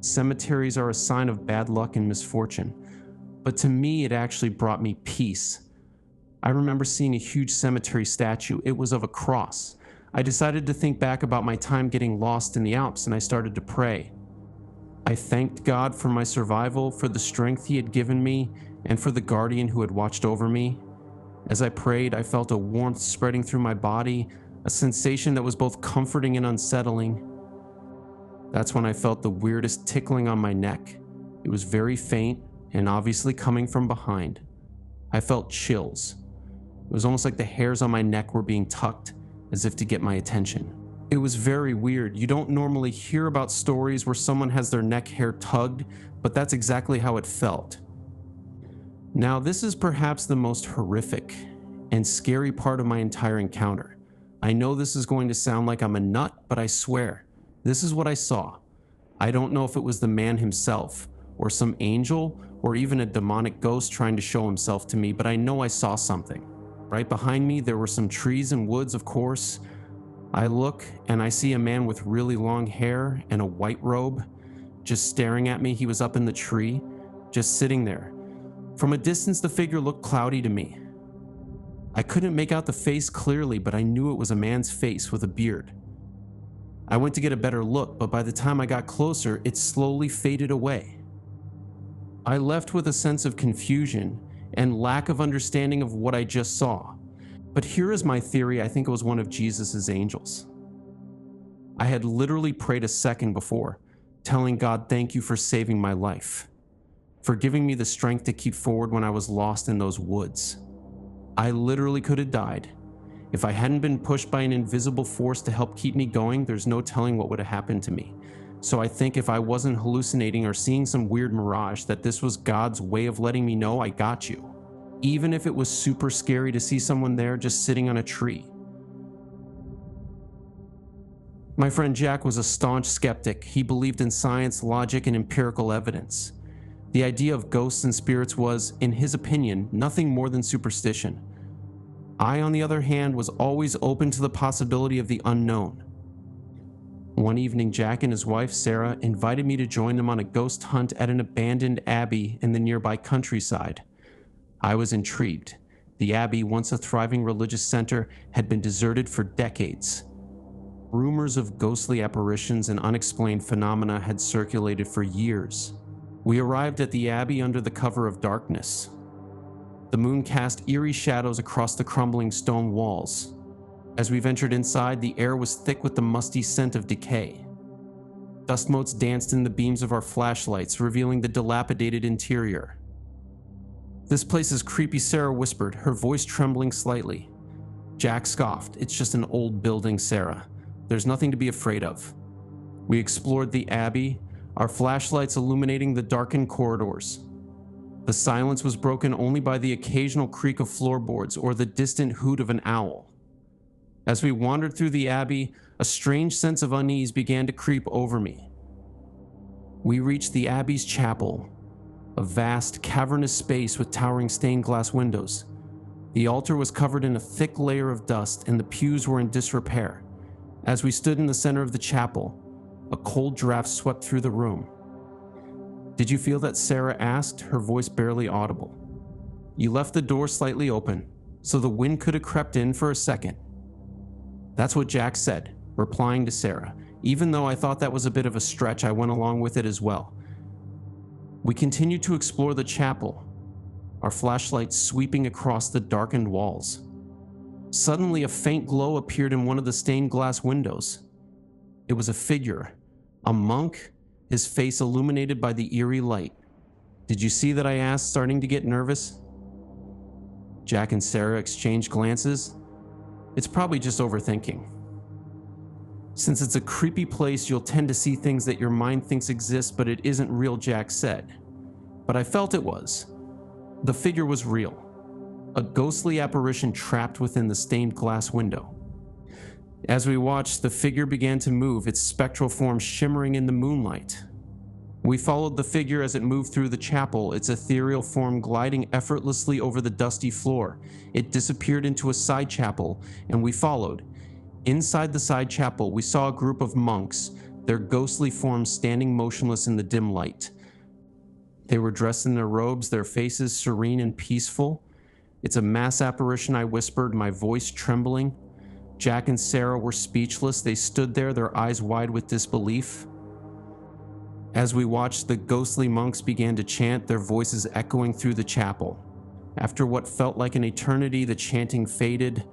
Cemeteries are a sign of bad luck and misfortune, but to me it actually brought me peace. I remember seeing a huge cemetery statue. It was of a cross. I decided to think back about my time getting lost in the Alps, and I started to pray. I thanked God for my survival, for the strength He had given me, and for the guardian who had watched over me. As I prayed, I felt a warmth spreading through my body, a sensation that was both comforting and unsettling. That's when I felt the weirdest tickling on my neck. It was very faint and obviously coming from behind. I felt chills. It was almost like the hairs on my neck were being tucked, as if to get my attention. It was very weird. You don't normally hear about stories where someone has their neck hair tugged, but that's exactly how it felt. Now, this is perhaps the most horrific and scary part of my entire encounter. I know this is going to sound like I'm a nut, but I swear, this is what I saw. I don't know if it was the man himself, or some angel, or even a demonic ghost trying to show himself to me, but I know I saw something. Right behind me, there were some trees and woods, of course. I look and I see a man with really long hair and a white robe, just staring at me. He was up in the tree, just sitting there. From a distance, the figure looked cloudy to me. I couldn't make out the face clearly, but I knew it was a man's face with a beard. I went to get a better look, but by the time I got closer, it slowly faded away. I left with a sense of confusion and lack of understanding of what I just saw. But here is my theory. I think it was one of Jesus's angels. I had literally prayed a second before, telling God, thank you for saving my life, for giving me the strength to keep forward when I was lost in those woods. I literally could have died. If I hadn't been pushed by an invisible force to help keep me going, there's no telling what would have happened to me. So I think if I wasn't hallucinating or seeing some weird mirage, that this was God's way of letting me know I got you. Even if it was super scary to see someone there just sitting on a tree. My friend Jack was a staunch skeptic. He believed in science, logic, and empirical evidence. The idea of ghosts and spirits was, in his opinion, nothing more than superstition. I, on the other hand, was always open to the possibility of the unknown. One evening, Jack and his wife, Sarah, invited me to join them on a ghost hunt at an abandoned abbey in the nearby countryside. I was intrigued. The abbey, once a thriving religious center, had been deserted for decades. Rumors of ghostly apparitions and unexplained phenomena had circulated for years. We arrived at the abbey under the cover of darkness. The moon cast eerie shadows across the crumbling stone walls. As we ventured inside, the air was thick with the musty scent of decay. Dust motes danced in the beams of our flashlights, revealing the dilapidated interior. "This place is creepy," Sarah whispered, her voice trembling slightly. Jack scoffed. "It's just an old building, Sarah. There's nothing to be afraid of." We explored the abbey, our flashlights illuminating the darkened corridors. The silence was broken only by the occasional creak of floorboards or the distant hoot of an owl. As we wandered through the abbey, a strange sense of unease began to creep over me. We reached the abbey's chapel, a vast, cavernous space with towering stained glass windows. The altar was covered in a thick layer of dust, and the pews were in disrepair. As we stood in the center of the chapel, a cold draft swept through the room. "Did you feel that?" Sarah asked, her voice barely audible. "You left the door slightly open, so the wind could have crept in for a second." That's what Jack said, replying to Sarah. Even though I thought that was a bit of a stretch, I went along with it as well. We continued to explore the chapel, our flashlights sweeping across the darkened walls. Suddenly, a faint glow appeared in one of the stained glass windows. It was a figure, a monk, his face illuminated by the eerie light. "Did you see that?" I asked, starting to get nervous. Jack and Sarah exchanged glances. "It's probably just overthinking. Since it's a creepy place, you'll tend to see things that your mind thinks exist, but it isn't real," Jack said. But I felt it was. The figure was real. A ghostly apparition trapped within the stained glass window. As we watched, the figure began to move, its spectral form shimmering in the moonlight. We followed the figure as it moved through the chapel, its ethereal form gliding effortlessly over the dusty floor. It disappeared into a side chapel, and we followed. Inside the side chapel, we saw a group of monks, their ghostly forms standing motionless in the dim light. They were dressed in their robes, their faces serene and peaceful. "It's a mass apparition," I whispered, my voice trembling. Jack and Sarah were speechless. They stood there, their eyes wide with disbelief. As we watched, the ghostly monks began to chant, their voices echoing through the chapel. After what felt like an eternity, the chanting faded.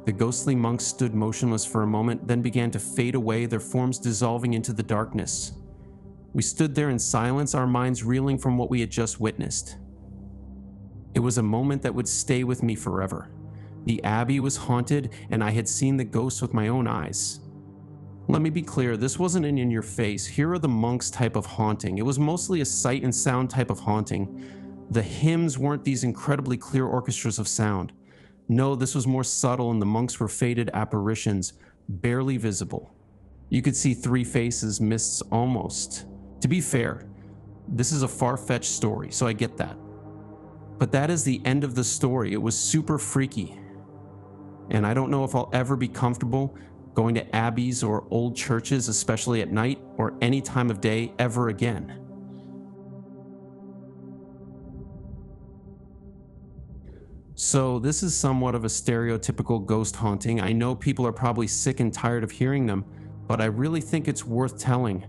The ghostly monks stood motionless for a moment, then began to fade away, their forms dissolving into the darkness. We stood there in silence, our minds reeling from what we had just witnessed. It was a moment that would stay with me forever. The abbey was haunted, and I had seen the ghosts with my own eyes. Let me be clear, this wasn't an in-your-face, here are the monks type of haunting. It was mostly a sight and sound type of haunting. The hymns weren't these incredibly clear orchestras of sound. No, this was more subtle, and the monks were faded apparitions, barely visible. You could see three faces, mists almost. To be fair, this is a far-fetched story, so I get that. But that is the end of the story. It was super freaky. And I don't know if I'll ever be comfortable going to abbeys or old churches, especially at night or any time of day, ever again. So this is somewhat of a stereotypical ghost haunting. I know people are probably sick and tired of hearing them, but I really think it's worth telling.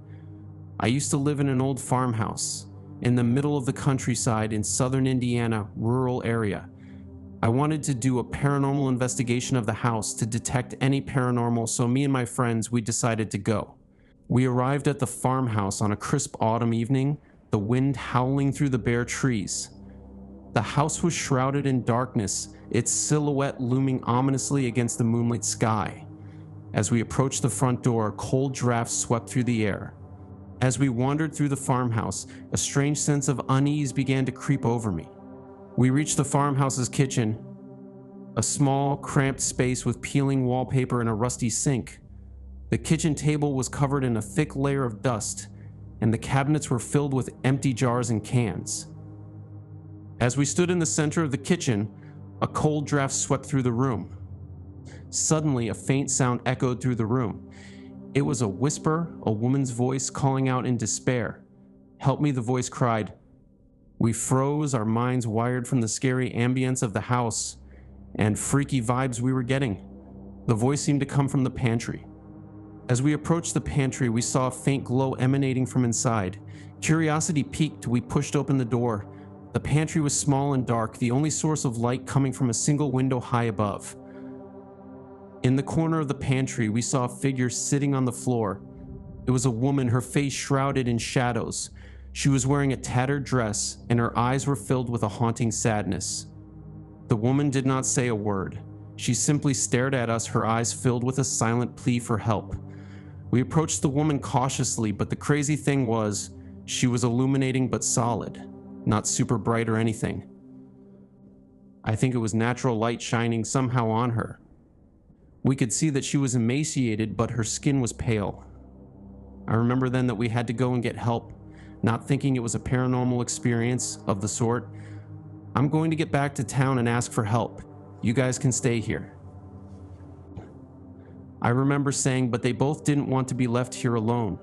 I used to live in an old farmhouse in the middle of the countryside in southern Indiana, rural area. I wanted to do a paranormal investigation of the house to detect any paranormal, so me and my friends, we decided to go. We arrived at the farmhouse on a crisp autumn evening, the wind howling through the bare trees. The house was shrouded in darkness, its silhouette looming ominously against the moonlit sky. As we approached the front door, a cold draft swept through the air. As we wandered through the farmhouse, a strange sense of unease began to creep over me. We reached the farmhouse's kitchen, a small, cramped space with peeling wallpaper and a rusty sink. The kitchen table was covered in a thick layer of dust, and the cabinets were filled with empty jars and cans. As we stood in the center of the kitchen, a cold draft swept through the room. Suddenly, a faint sound echoed through the room. It was a whisper, a woman's voice calling out in despair. "Help me," the voice cried. We froze, our minds wired from the scary ambience of the house and freaky vibes we were getting. The voice seemed to come from the pantry. As we approached the pantry, we saw a faint glow emanating from inside. Curiosity piqued, we pushed open the door. The pantry was small and dark, the only source of light coming from a single window high above. In the corner of the pantry, we saw a figure sitting on the floor. It was a woman, her face shrouded in shadows. She was wearing a tattered dress, and her eyes were filled with a haunting sadness. The woman did not say a word. She simply stared at us, her eyes filled with a silent plea for help. We approached the woman cautiously, but the crazy thing was, she was illuminating but solid, not super bright or anything. I think it was natural light shining somehow on her. We could see that she was emaciated, but her skin was pale. I remember then that we had to go and get help, not thinking it was a paranormal experience of the sort. "I'm going to get back to town and ask for help. You guys can stay here." I remember saying, but they both didn't want to be left here alone.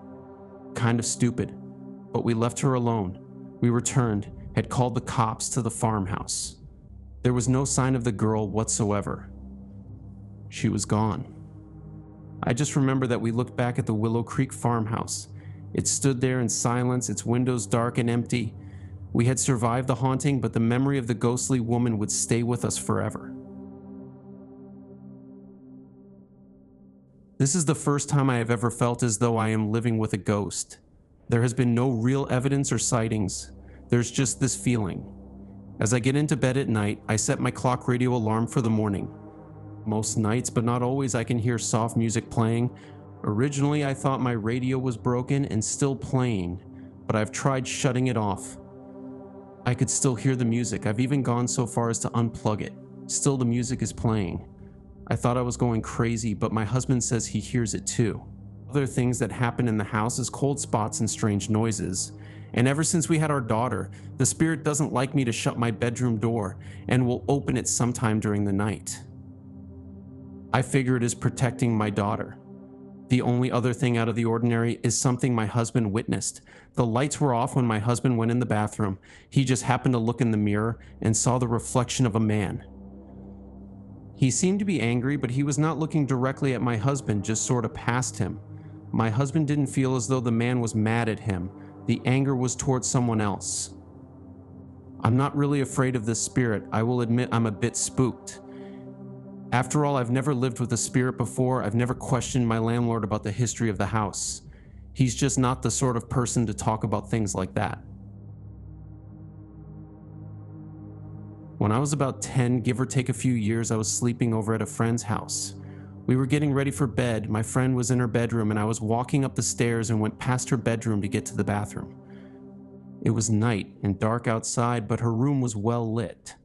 Kind of stupid, but we left her alone. We returned, had called the cops to the farmhouse. There was no sign of the girl whatsoever. She was gone. I just remember that we looked back at the Willow Creek farmhouse. It stood there in silence, its windows dark and empty. We had survived the haunting, but the memory of the ghostly woman would stay with us forever. This is the first time I have ever felt as though I am living with a ghost. There has been no real evidence or sightings. There's just this feeling. As I get into bed at night, I set my clock radio alarm for the morning. Most nights, but not always, I can hear soft music playing. Originally, I thought my radio was broken and still playing, but I've tried shutting it off. I could still hear the music. I've even gone so far as to unplug it. Still, the music is playing. I thought I was going crazy, but my husband says he hears it too. Other things that happen in the house is cold spots and strange noises. And ever since we had our daughter, the spirit doesn't like me to shut my bedroom door and will open it sometime during the night. I figure it is protecting my daughter. The only other thing out of the ordinary is something my husband witnessed. The lights were off when my husband went in the bathroom. He just happened to look in the mirror and saw the reflection of a man. He seemed to be angry, but he was not looking directly at my husband, just sort of past him. My husband didn't feel as though the man was mad at him. The anger was towards someone else. I'm not really afraid of this spirit. I will admit I'm a bit spooked. After all, I've never lived with a spirit before. I've never questioned my landlord about the history of the house. He's just not the sort of person to talk about things like that. When I was about 10, give or take a few years, I was sleeping over at a friend's house. We were getting ready for bed. My friend was in her bedroom and I was walking up the stairs and went past her bedroom to get to the bathroom. It was night and dark outside, but her room was well lit.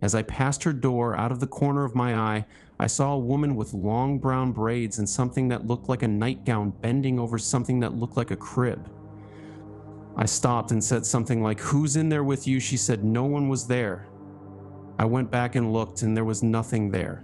As I passed her door, out of the corner of my eye, I saw a woman with long brown braids and something that looked like a nightgown bending over something that looked like a crib. I stopped and said something like, "Who's in there with you?" She said no one was there. I went back and looked and there was nothing there.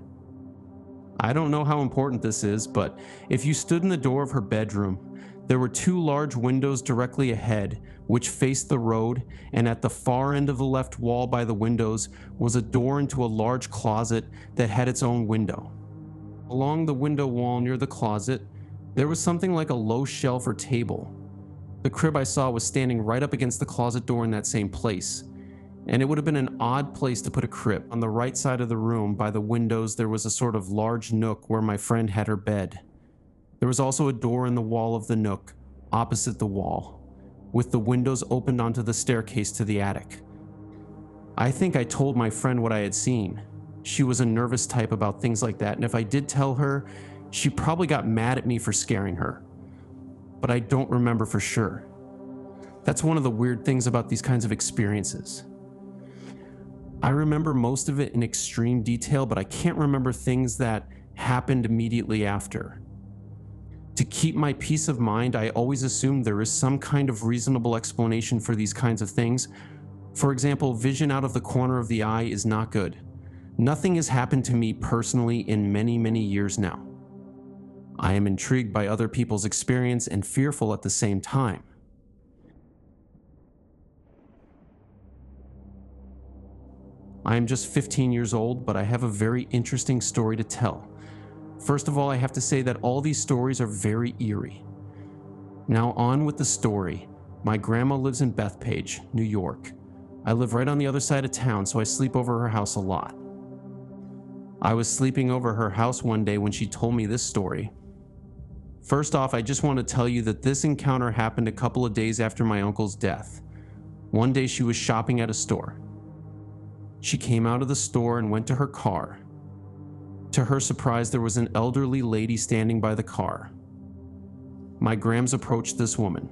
I don't know how important this is, but if you stood in the door of her bedroom, there were two large windows directly ahead, which faced the road, and at the far end of the left wall by the windows was a door into a large closet that had its own window. Along the window wall near the closet, there was something like a low shelf or table. The crib I saw was standing right up against the closet door in that same place, and it would have been an odd place to put a crib. On the right side of the room, by the windows, there was a sort of large nook where my friend had her bed. There was also a door in the wall of the nook, opposite the wall, with the windows opened onto the staircase to the attic. I think I told my friend what I had seen. She was a nervous type about things like that, and if I did tell her, she probably got mad at me for scaring her. But I don't remember for sure. That's one of the weird things about these kinds of experiences. I remember most of it in extreme detail, but I can't remember things that happened immediately after. To keep my peace of mind, I always assume there is some kind of reasonable explanation for these kinds of things. For example, vision out of the corner of the eye is not good. Nothing has happened to me personally in many, many years now. I am intrigued by other people's experience and fearful at the same time. I am just 15 years old, but I have a very interesting story to tell. First of all, I have to say that all these stories are very eerie. Now on with the story. My grandma lives in Bethpage, New York. I live right on the other side of town, so I sleep over her house a lot. I was sleeping over her house one day when she told me this story. First off, I just want to tell you that this encounter happened a couple of days after my uncle's death. One day she was shopping at a store. She came out of the store and went to her car. To her surprise, there was an elderly lady standing by the car. My Grams approached this woman.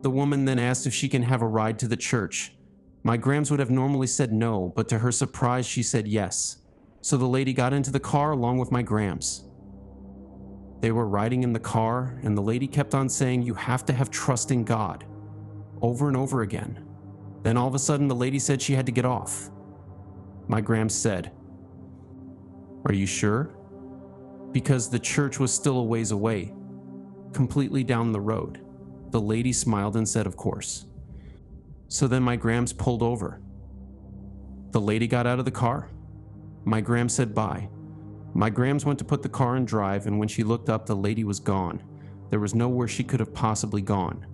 The woman then asked if she can have a ride to the church. My Grams would have normally said no, but to her surprise, she said yes. So the lady got into the car along with my Grams. They were riding in the car, and the lady kept on saying, "You have to have trust in God," over and over again. Then all of a sudden, the lady said she had to get off. My Grams said, "Are you sure?" Because the church was still a ways away, completely down the road. The lady smiled and said, "Of course." So then my Grams pulled over. The lady got out of the car. My Grams said bye. My Grams went to put the car in drive, and when she looked up, the lady was gone. There was nowhere she could have possibly gone.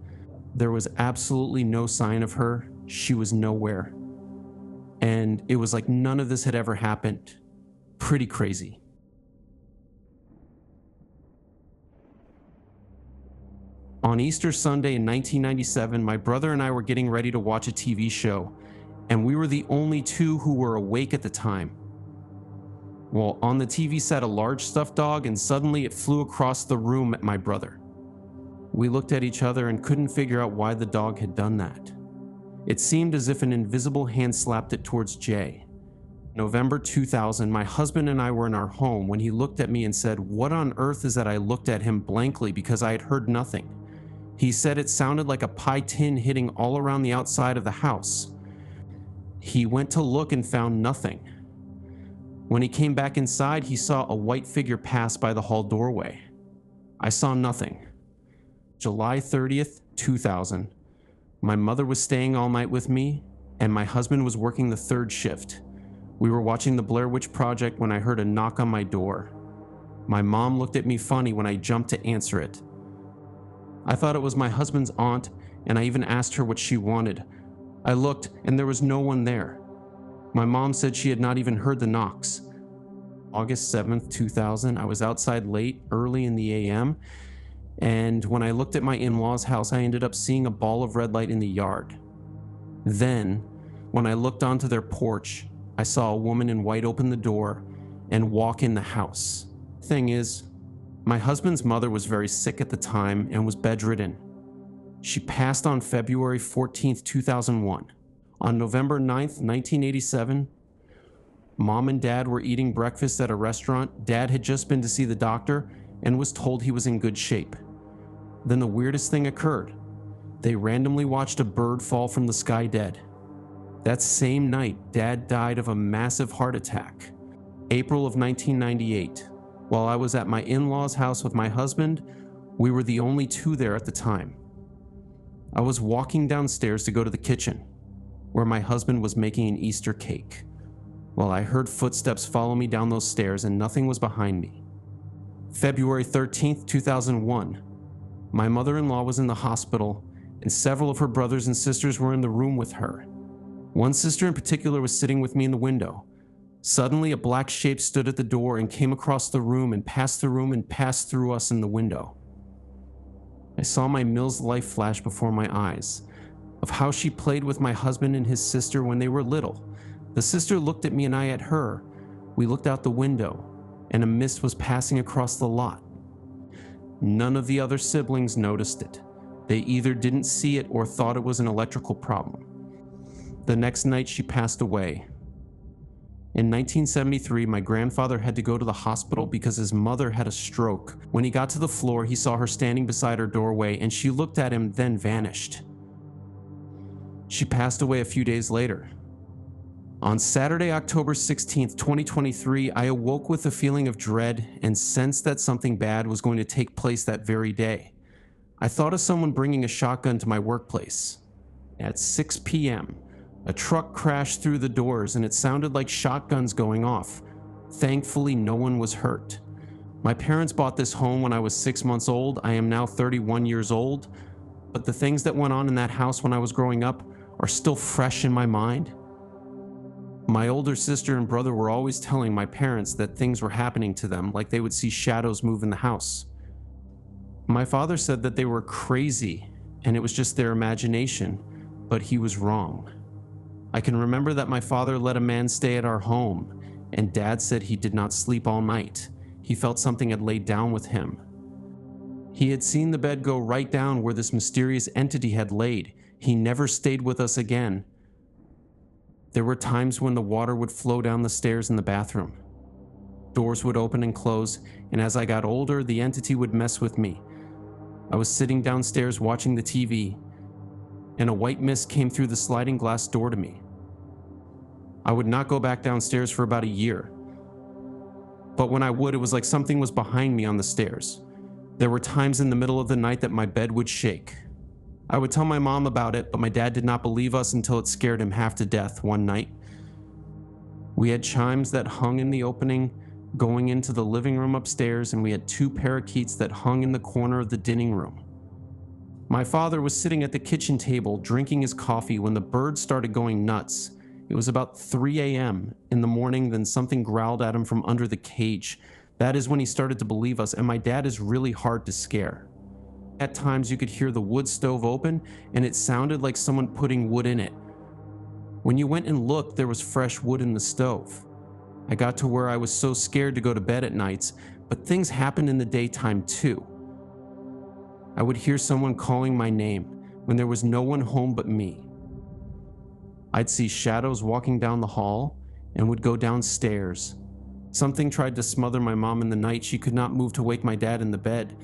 There was absolutely no sign of her. She was nowhere. And it was like none of this had ever happened. Pretty crazy. On Easter Sunday in 1997, my brother and I were getting ready to watch a TV show, and we were the only two who were awake at the time. Well, on the TV sat a large stuffed dog, and suddenly it flew across the room at my brother. We looked at each other and couldn't figure out why the dog had done that. It seemed as if an invisible hand slapped it towards Jay. November 2000, my husband and I were in our home when he looked at me and said, "What on earth is that?" I looked at him blankly because I had heard nothing. He said it sounded like a pie tin hitting all around the outside of the house. He went to look and found nothing. When he came back inside, he saw a white figure pass by the hall doorway. I saw nothing. July 30th, 2000. My mother was staying all night with me, and my husband was working the third shift. We were watching the Blair Witch Project when I heard a knock on my door. My mom looked at me funny when I jumped to answer it. I thought it was my husband's aunt, and I even asked her what she wanted. I looked, and there was no one there. My mom said she had not even heard the knocks. August 7th, 2000, I was outside late, early in the AM, and when I looked at my in-laws' house, I ended up seeing a ball of red light in the yard. Then, when I looked onto their porch, I saw a woman in white open the door and walk in the house. Thing is, my husband's mother was very sick at the time and was bedridden. She passed on February 14th, 2001. On November 9th, 1987, Mom and Dad were eating breakfast at a restaurant. Dad had just been to see the doctor and was told he was in good shape. Then the weirdest thing occurred. They randomly watched a bird fall from the sky dead. That same night, Dad died of a massive heart attack. April of 1998. While I was at my in-laws' house with my husband, we were the only two there at the time. I was walking downstairs to go to the kitchen, where my husband was making an Easter cake. Well, I heard footsteps follow me down those stairs and nothing was behind me. February 13th, 2001. My mother-in-law was in the hospital and several of her brothers and sisters were in the room with her. One sister in particular was sitting with me in the window. Suddenly, a black shape stood at the door and came across the room and passed through us in the window. I saw my Mills life flash before my eyes, of how she played with my husband and his sister when they were little. The sister looked at me and I at her. We looked out the window, and a mist was passing across the lot. None of the other siblings noticed it. They either didn't see it or thought it was an electrical problem. The next night, she passed away. In 1973, my grandfather had to go to the hospital because his mother had a stroke. When he got to the floor, he saw her standing beside her doorway, and she looked at him, then vanished. She passed away a few days later. On Saturday, October 16th, 2023, I awoke with a feeling of dread and sensed that something bad was going to take place that very day. I thought of someone bringing a shotgun to my workplace. At 6 p.m., a truck crashed through the doors and it sounded like shotguns going off. Thankfully, no one was hurt. My parents bought this home when I was 6 months old. I am now 31 years old, but the things that went on in that house when I was growing up are still fresh in my mind. My older sister and brother were always telling my parents that things were happening to them, like they would see shadows move in the house. My father said that they were crazy and it was just their imagination, but he was wrong. I can remember that my father let a man stay at our home, and Dad said he did not sleep all night. He felt something had laid down with him. He had seen the bed go right down where this mysterious entity had laid. He never stayed with us again. There were times when the water would flow down the stairs in the bathroom. Doors would open and close, and as I got older, the entity would mess with me. I was sitting downstairs watching the TV, and a white mist came through the sliding glass door to me. I would not go back downstairs for about a year. But when I would, it was like something was behind me on the stairs. There were times in the middle of the night that my bed would shake. I would tell my mom about it, but my dad did not believe us until it scared him half to death one night. We had chimes that hung in the opening going into the living room upstairs, and we had 2 parakeets that hung in the corner of the dining room. My father was sitting at the kitchen table drinking his coffee when the birds started going nuts. It was about 3 a.m. in the morning, then something growled at him from under the cage. That is when he started to believe us, and my dad is really hard to scare. At times you could hear the wood stove open, and it sounded like someone putting wood in it. When you went and looked, there was fresh wood in the stove. I got to where I was so scared to go to bed at nights, but things happened in the daytime too. I would hear someone calling my name when there was no one home but me. I'd see shadows walking down the hall and would go downstairs. Something tried to smother my mom in the night. She could not move to wake my dad in the bed.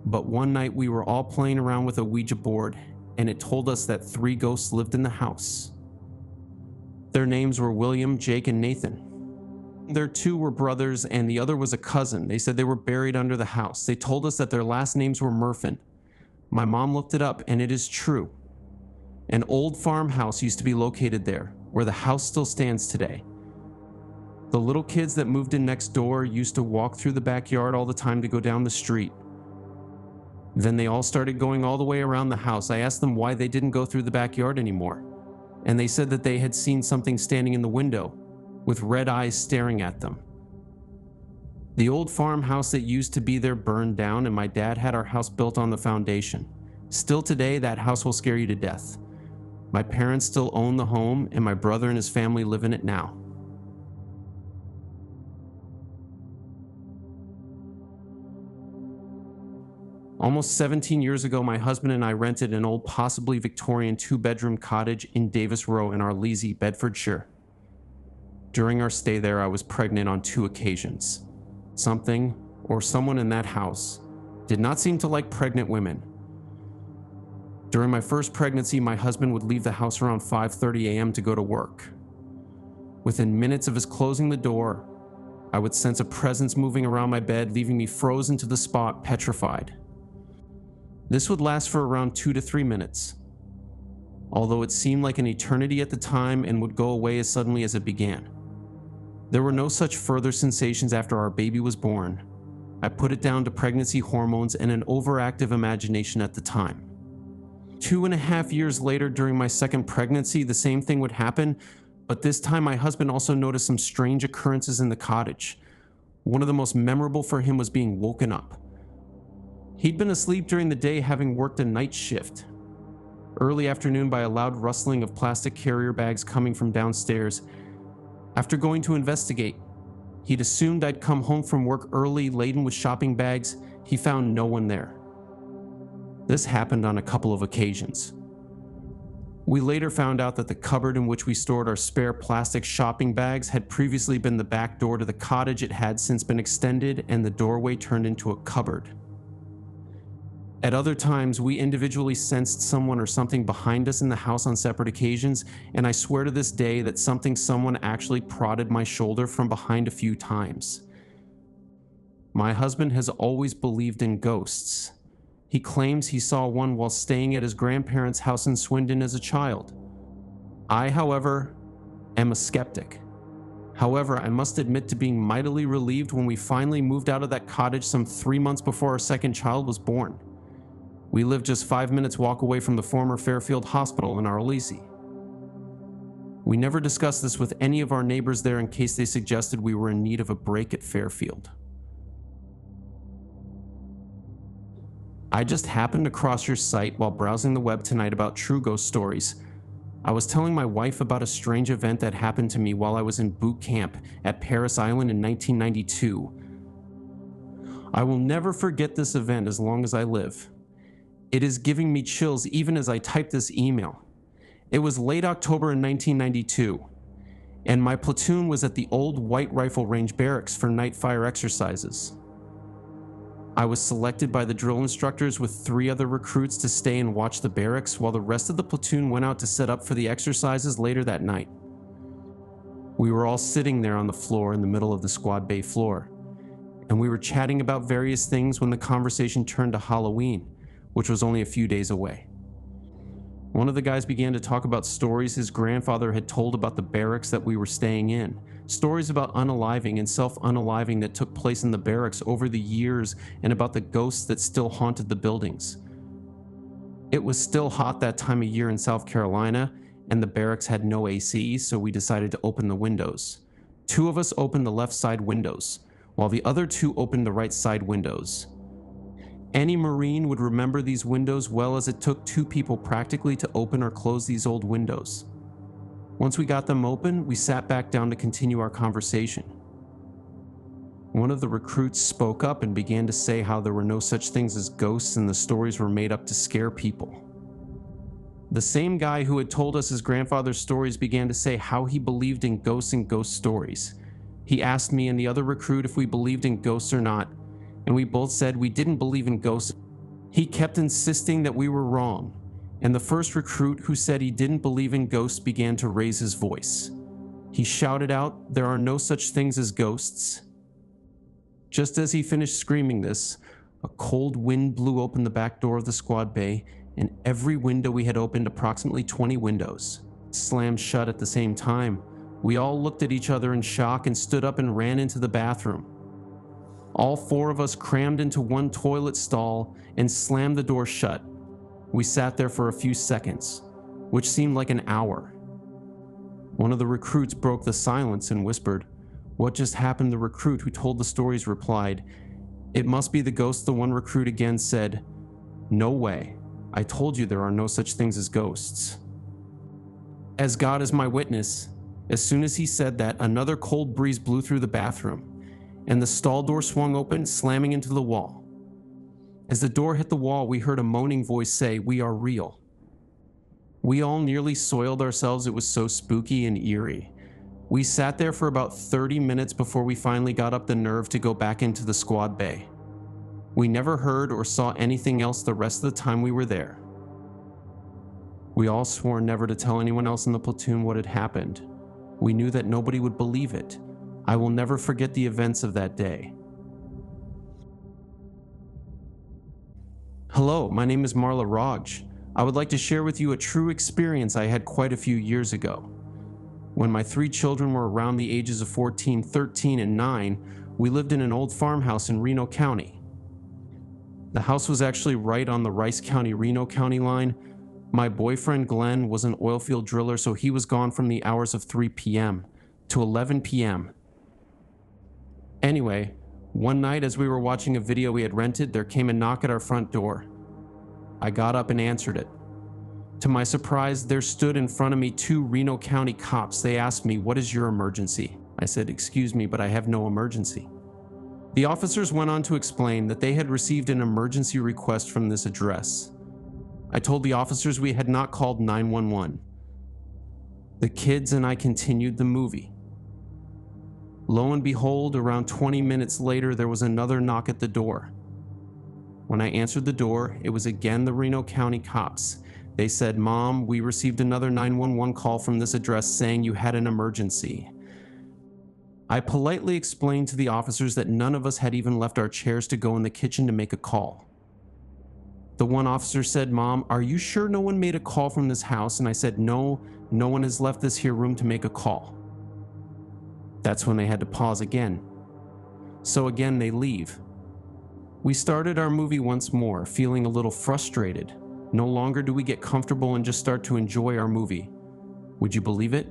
But one night we were all playing around with a Ouija board, and it told us that 3 ghosts lived in the house. Their names were William, Jake, and Nathan. Their 2 were brothers, and the other was a cousin. They said they were buried under the house. They told us that their last names were Murphin. My mom looked it up, and it is true. An old farmhouse used to be located there, where the house still stands today. The little kids that moved in next door used to walk through the backyard all the time to go down the street. Then they all started going all the way around the house. I asked them why they didn't go through the backyard anymore, and they said that they had seen something standing in the window with red eyes staring at them. The old farmhouse that used to be there burned down, and my dad had our house built on the foundation. Still today, that house will scare you to death. My parents still own the home, and my brother and his family live in it now. Almost 17 years ago, my husband and I rented an old, possibly Victorian 2-bedroom cottage in Davis Row in Arlesey, Bedfordshire. During our stay there, I was pregnant on 2 occasions. Something, or someone in that house, did not seem to like pregnant women. During my first pregnancy, my husband would leave the house around 5:30 a.m. to go to work. Within minutes of his closing the door, I would sense a presence moving around my bed, leaving me frozen to the spot, petrified. This would last for around 2 to 3 minutes, although it seemed like an eternity at the time and would go away as suddenly as it began. There were no such further sensations after our baby was born. I put it down to pregnancy hormones and an overactive imagination at the time. 2.5 years later, during my second pregnancy, the same thing would happen, but this time my husband also noticed some strange occurrences in the cottage. One of the most memorable for him was being woken up. He'd been asleep during the day, having worked a night shift. Early afternoon, by a loud rustling of plastic carrier bags coming from downstairs. After going to investigate, he'd assumed I'd come home from work early, laden with shopping bags. He found no one there. This happened on a couple of occasions. We later found out that the cupboard in which we stored our spare plastic shopping bags had previously been the back door to the cottage. It had since been extended, and the doorway turned into a cupboard. At other times, we individually sensed someone or something behind us in the house on separate occasions, and I swear to this day that someone actually prodded my shoulder from behind a few times. My husband has always believed in ghosts. He claims he saw one while staying at his grandparents' house in Swindon as a child. I, however, am a skeptic. However, I must admit to being mightily relieved when we finally moved out of that cottage some 3 months before our second child was born. We lived just 5 minutes walk away from the former Fairfield Hospital in Arlesey. We never discussed this with any of our neighbors there in case they suggested we were in need of a break at Fairfield. I just happened across your site while browsing the web tonight about true ghost stories. I was telling my wife about a strange event that happened to me while I was in boot camp at Paris Island in 1992. I will never forget this event as long as I live. It is giving me chills even as I type this email. It was late October in 1992, and my platoon was at the old White Rifle Range barracks for night fire exercises. I was selected by the drill instructors with 3 other recruits to stay and watch the barracks while the rest of the platoon went out to set up for the exercises later that night. We were all sitting there on the floor in the middle of the squad bay floor, and we were chatting about various things when the conversation turned to Halloween, which was only a few days away. One of the guys began to talk about stories his grandfather had told about the barracks that we were staying in. Stories about unaliving and self-unaliving that took place in the barracks over the years, and about the ghosts that still haunted the buildings. It was still hot that time of year in South Carolina, and the barracks had no AC, so we decided to open the windows. 2 of us opened the left side windows, while the other 2 opened the right side windows. Any Marine would remember these windows well, as it took 2 people practically to open or close these old windows. Once we got them open, we sat back down to continue our conversation. One of the recruits spoke up and began to say how there were no such things as ghosts and the stories were made up to scare people. The same guy who had told us his grandfather's stories began to say how he believed in ghosts and ghost stories. He asked me and the other recruit if we believed in ghosts or not, and we both said we didn't believe in ghosts, He kept insisting that we were wrong, and the first recruit who said he didn't believe in ghosts began to raise his voice. He shouted out, "There are no such things as ghosts." Just as he finished screaming this, a cold wind blew open the back door of the squad bay, and every window we had opened, approximately 20 windows, slammed shut at the same time. We all looked at each other in shock and stood up and ran into the bathroom. All four of us crammed into one toilet stall and slammed the door shut. We sat there for a few seconds, which seemed like an hour. One of the recruits broke the silence and whispered, "What just happened?" The recruit who told the stories replied, "It must be the ghost." The one recruit again said, "No way. I told you there are no such things as ghosts." As God is my witness, as soon as he said that, another cold breeze blew through the bathroom, and the stall door swung open, slamming into the wall. As the door hit the wall, we heard a moaning voice say, "We are real." We all nearly soiled ourselves. It was so spooky and eerie. We sat there for about 30 minutes before we finally got up the nerve to go back into the squad bay. We never heard or saw anything else the rest of the time we were there. We all swore never to tell anyone else in the platoon what had happened. We knew that nobody would believe it. I will never forget the events of that day. Hello, my name is Marla Raj. I would like to share with you a true experience I had quite a few years ago. When my 3 children were around the ages of 14, 13, and 9, we lived in an old farmhouse in Reno County. The house was actually right on the Rice County-Reno County line. My boyfriend Glenn was an oil field driller, so he was gone from the hours of 3 p.m. to 11 p.m. Anyway, one night as we were watching a video we had rented, there came a knock at our front door. I got up and answered it. To my surprise, there stood in front of me 2 Reno County cops. They asked me, "What is your emergency?" I said, "Excuse me, but I have no emergency." The officers went on to explain that they had received an emergency request from this address. I told the officers we had not called 911. The kids and I continued the movie. Lo and behold, around 20 minutes later, there was another knock at the door. When I answered the door, it was again the Reno County cops. They said, "Mom, we received another 911 call from this address saying you had an emergency." I politely explained to the officers that none of us had even left our chairs to go in the kitchen to make a call. The one officer said, "Mom, are you sure no one made a call from this house?" And I said, No one has left this here room to make a call." That's when they had to pause again. So again, they leave. We started our movie once more, feeling a little frustrated. No longer do we get comfortable and just start to enjoy our movie. Would you believe it?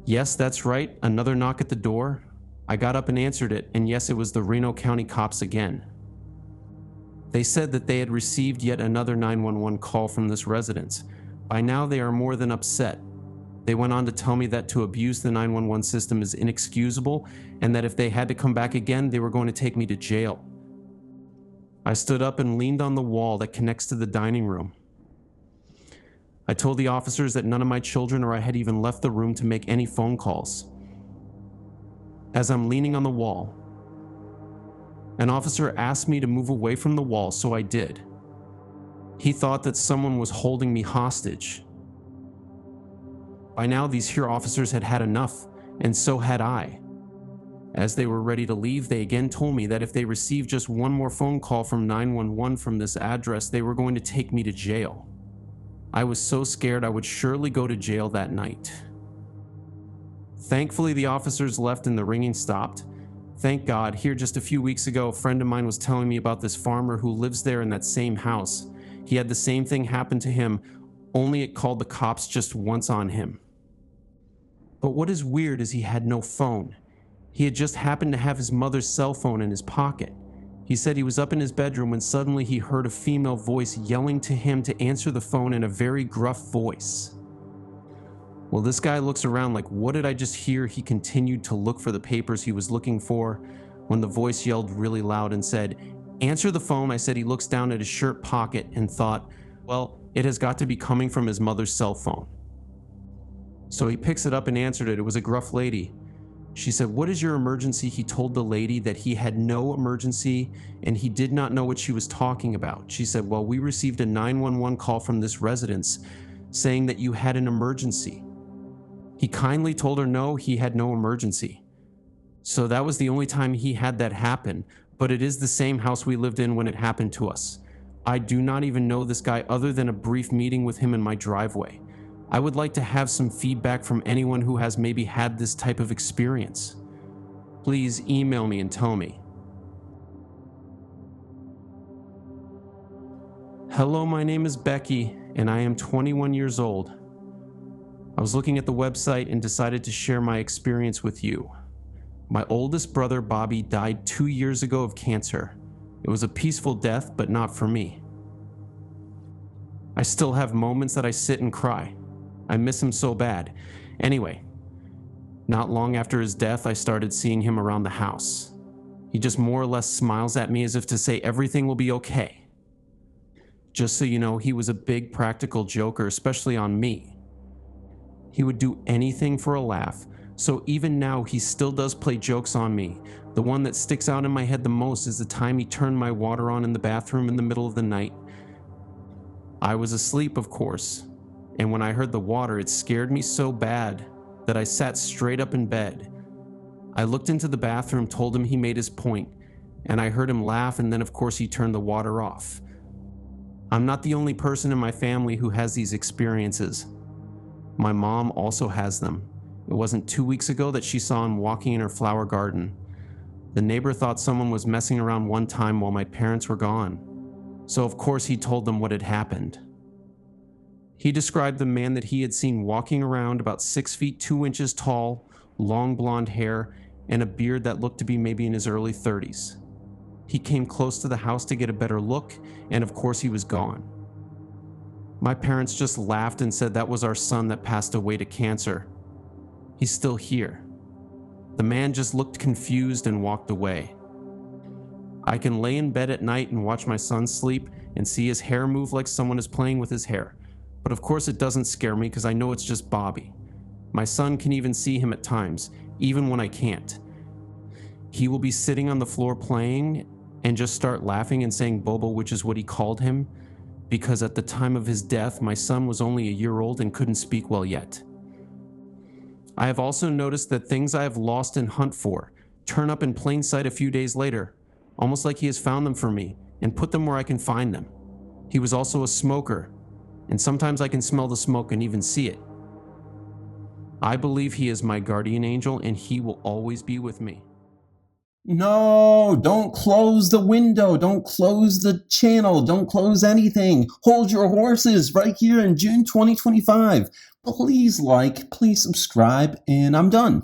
Yes, that's right, another knock at the door. I got up and answered it, and yes, it was the Reno County cops again. They said that they had received yet another 911 call from this residence. By now, they are more than upset. They went on to tell me that to abuse the 911 system is inexcusable, and that if they had to come back again, they were going to take me to jail. I stood up and leaned on the wall that connects to the dining room. I told the officers that none of my children or I had even left the room to make any phone calls. As I'm leaning on the wall, an officer asked me to move away from the wall, so I did. He thought that someone was holding me hostage. By now, these here officers had had enough, and so had I. As they were ready to leave, they again told me that if they received just one more phone call from 911 from this address, they were going to take me to jail. I was so scared I would surely go to jail that night. Thankfully, the officers left and the ringing stopped. Thank God, here just a few weeks ago, a friend of mine was telling me about this farmer who lives there in that same house. He had the same thing happen to him, only it called the cops just once on him. But what is weird is he had no phone. He had just happened to have his mother's cell phone in his pocket. He said he was up in his bedroom when suddenly he heard a female voice yelling to him to answer the phone in a very gruff voice. Well, this guy looks around like, what did I just hear? He continued to look for the papers he was looking for when the voice yelled really loud and said, "Answer the phone." I said he looks down at his shirt pocket and thought, well, it has got to be coming from his mother's cell phone. So he picks it up and answered it. It was a gruff lady. She said, "What is your emergency?" He told the lady that he had no emergency and he did not know what she was talking about. She said, "Well, we received a 911 call from this residence saying that you had an emergency." He kindly told her no, he had no emergency. So that was the only time he had that happen, but it is the same house we lived in when it happened to us. I do not even know this guy other than a brief meeting with him in my driveway. I would like to have some feedback from anyone who has maybe had this type of experience. Please email me and tell me. Hello, my name is Becky, and I am 21 years old. I was looking at the website and decided to share my experience with you. My oldest brother, Bobby, died 2 years ago of cancer. It was a peaceful death, but not for me. I still have moments that I sit and cry. I miss him so bad. Anyway, not long after his death, I started seeing him around the house. He just more or less smiles at me as if to say everything will be okay. Just so you know, he was a big practical joker, especially on me. He would do anything for a laugh, so even now he still does play jokes on me. The one that sticks out in my head the most is the time he turned my water on in the bathroom in the middle of the night. I was asleep, of course, and when I heard the water, it scared me so bad that I sat straight up in bed. I looked into the bathroom, told him he made his point, and I heard him laugh, and then of course he turned the water off. I'm not the only person in my family who has these experiences. My mom also has them. It wasn't 2 weeks ago that she saw him walking in her flower garden. The neighbor thought someone was messing around one time while my parents were gone. So of course he told them what had happened. He described the man that he had seen walking around about 6 feet 2 inches tall, long blonde hair, and a beard that looked to be maybe in his early 30s. He came close to the house to get a better look, and of course he was gone. My parents just laughed and said that was our son that passed away to cancer. He's still here. The man just looked confused and walked away. I can lay in bed at night and watch my son sleep and see his hair move like someone is playing with his hair. But of course it doesn't scare me because I know it's just Bobby. My son can even see him at times, even when I can't. He will be sitting on the floor playing and just start laughing and saying Bobo, which is what he called him, because at the time of his death, my son was only a year old and couldn't speak well yet. I have also noticed that things I have lost and hunt for turn up in plain sight a few days later, almost like he has found them for me and put them where I can find them. He was also a smoker, and sometimes I can smell the smoke and even see it. I believe he is my guardian angel and he will always be with me. No, don't close the window. Don't close the channel. Don't close anything. Hold your horses right here in June 2025. Please like, please subscribe, and I'm done.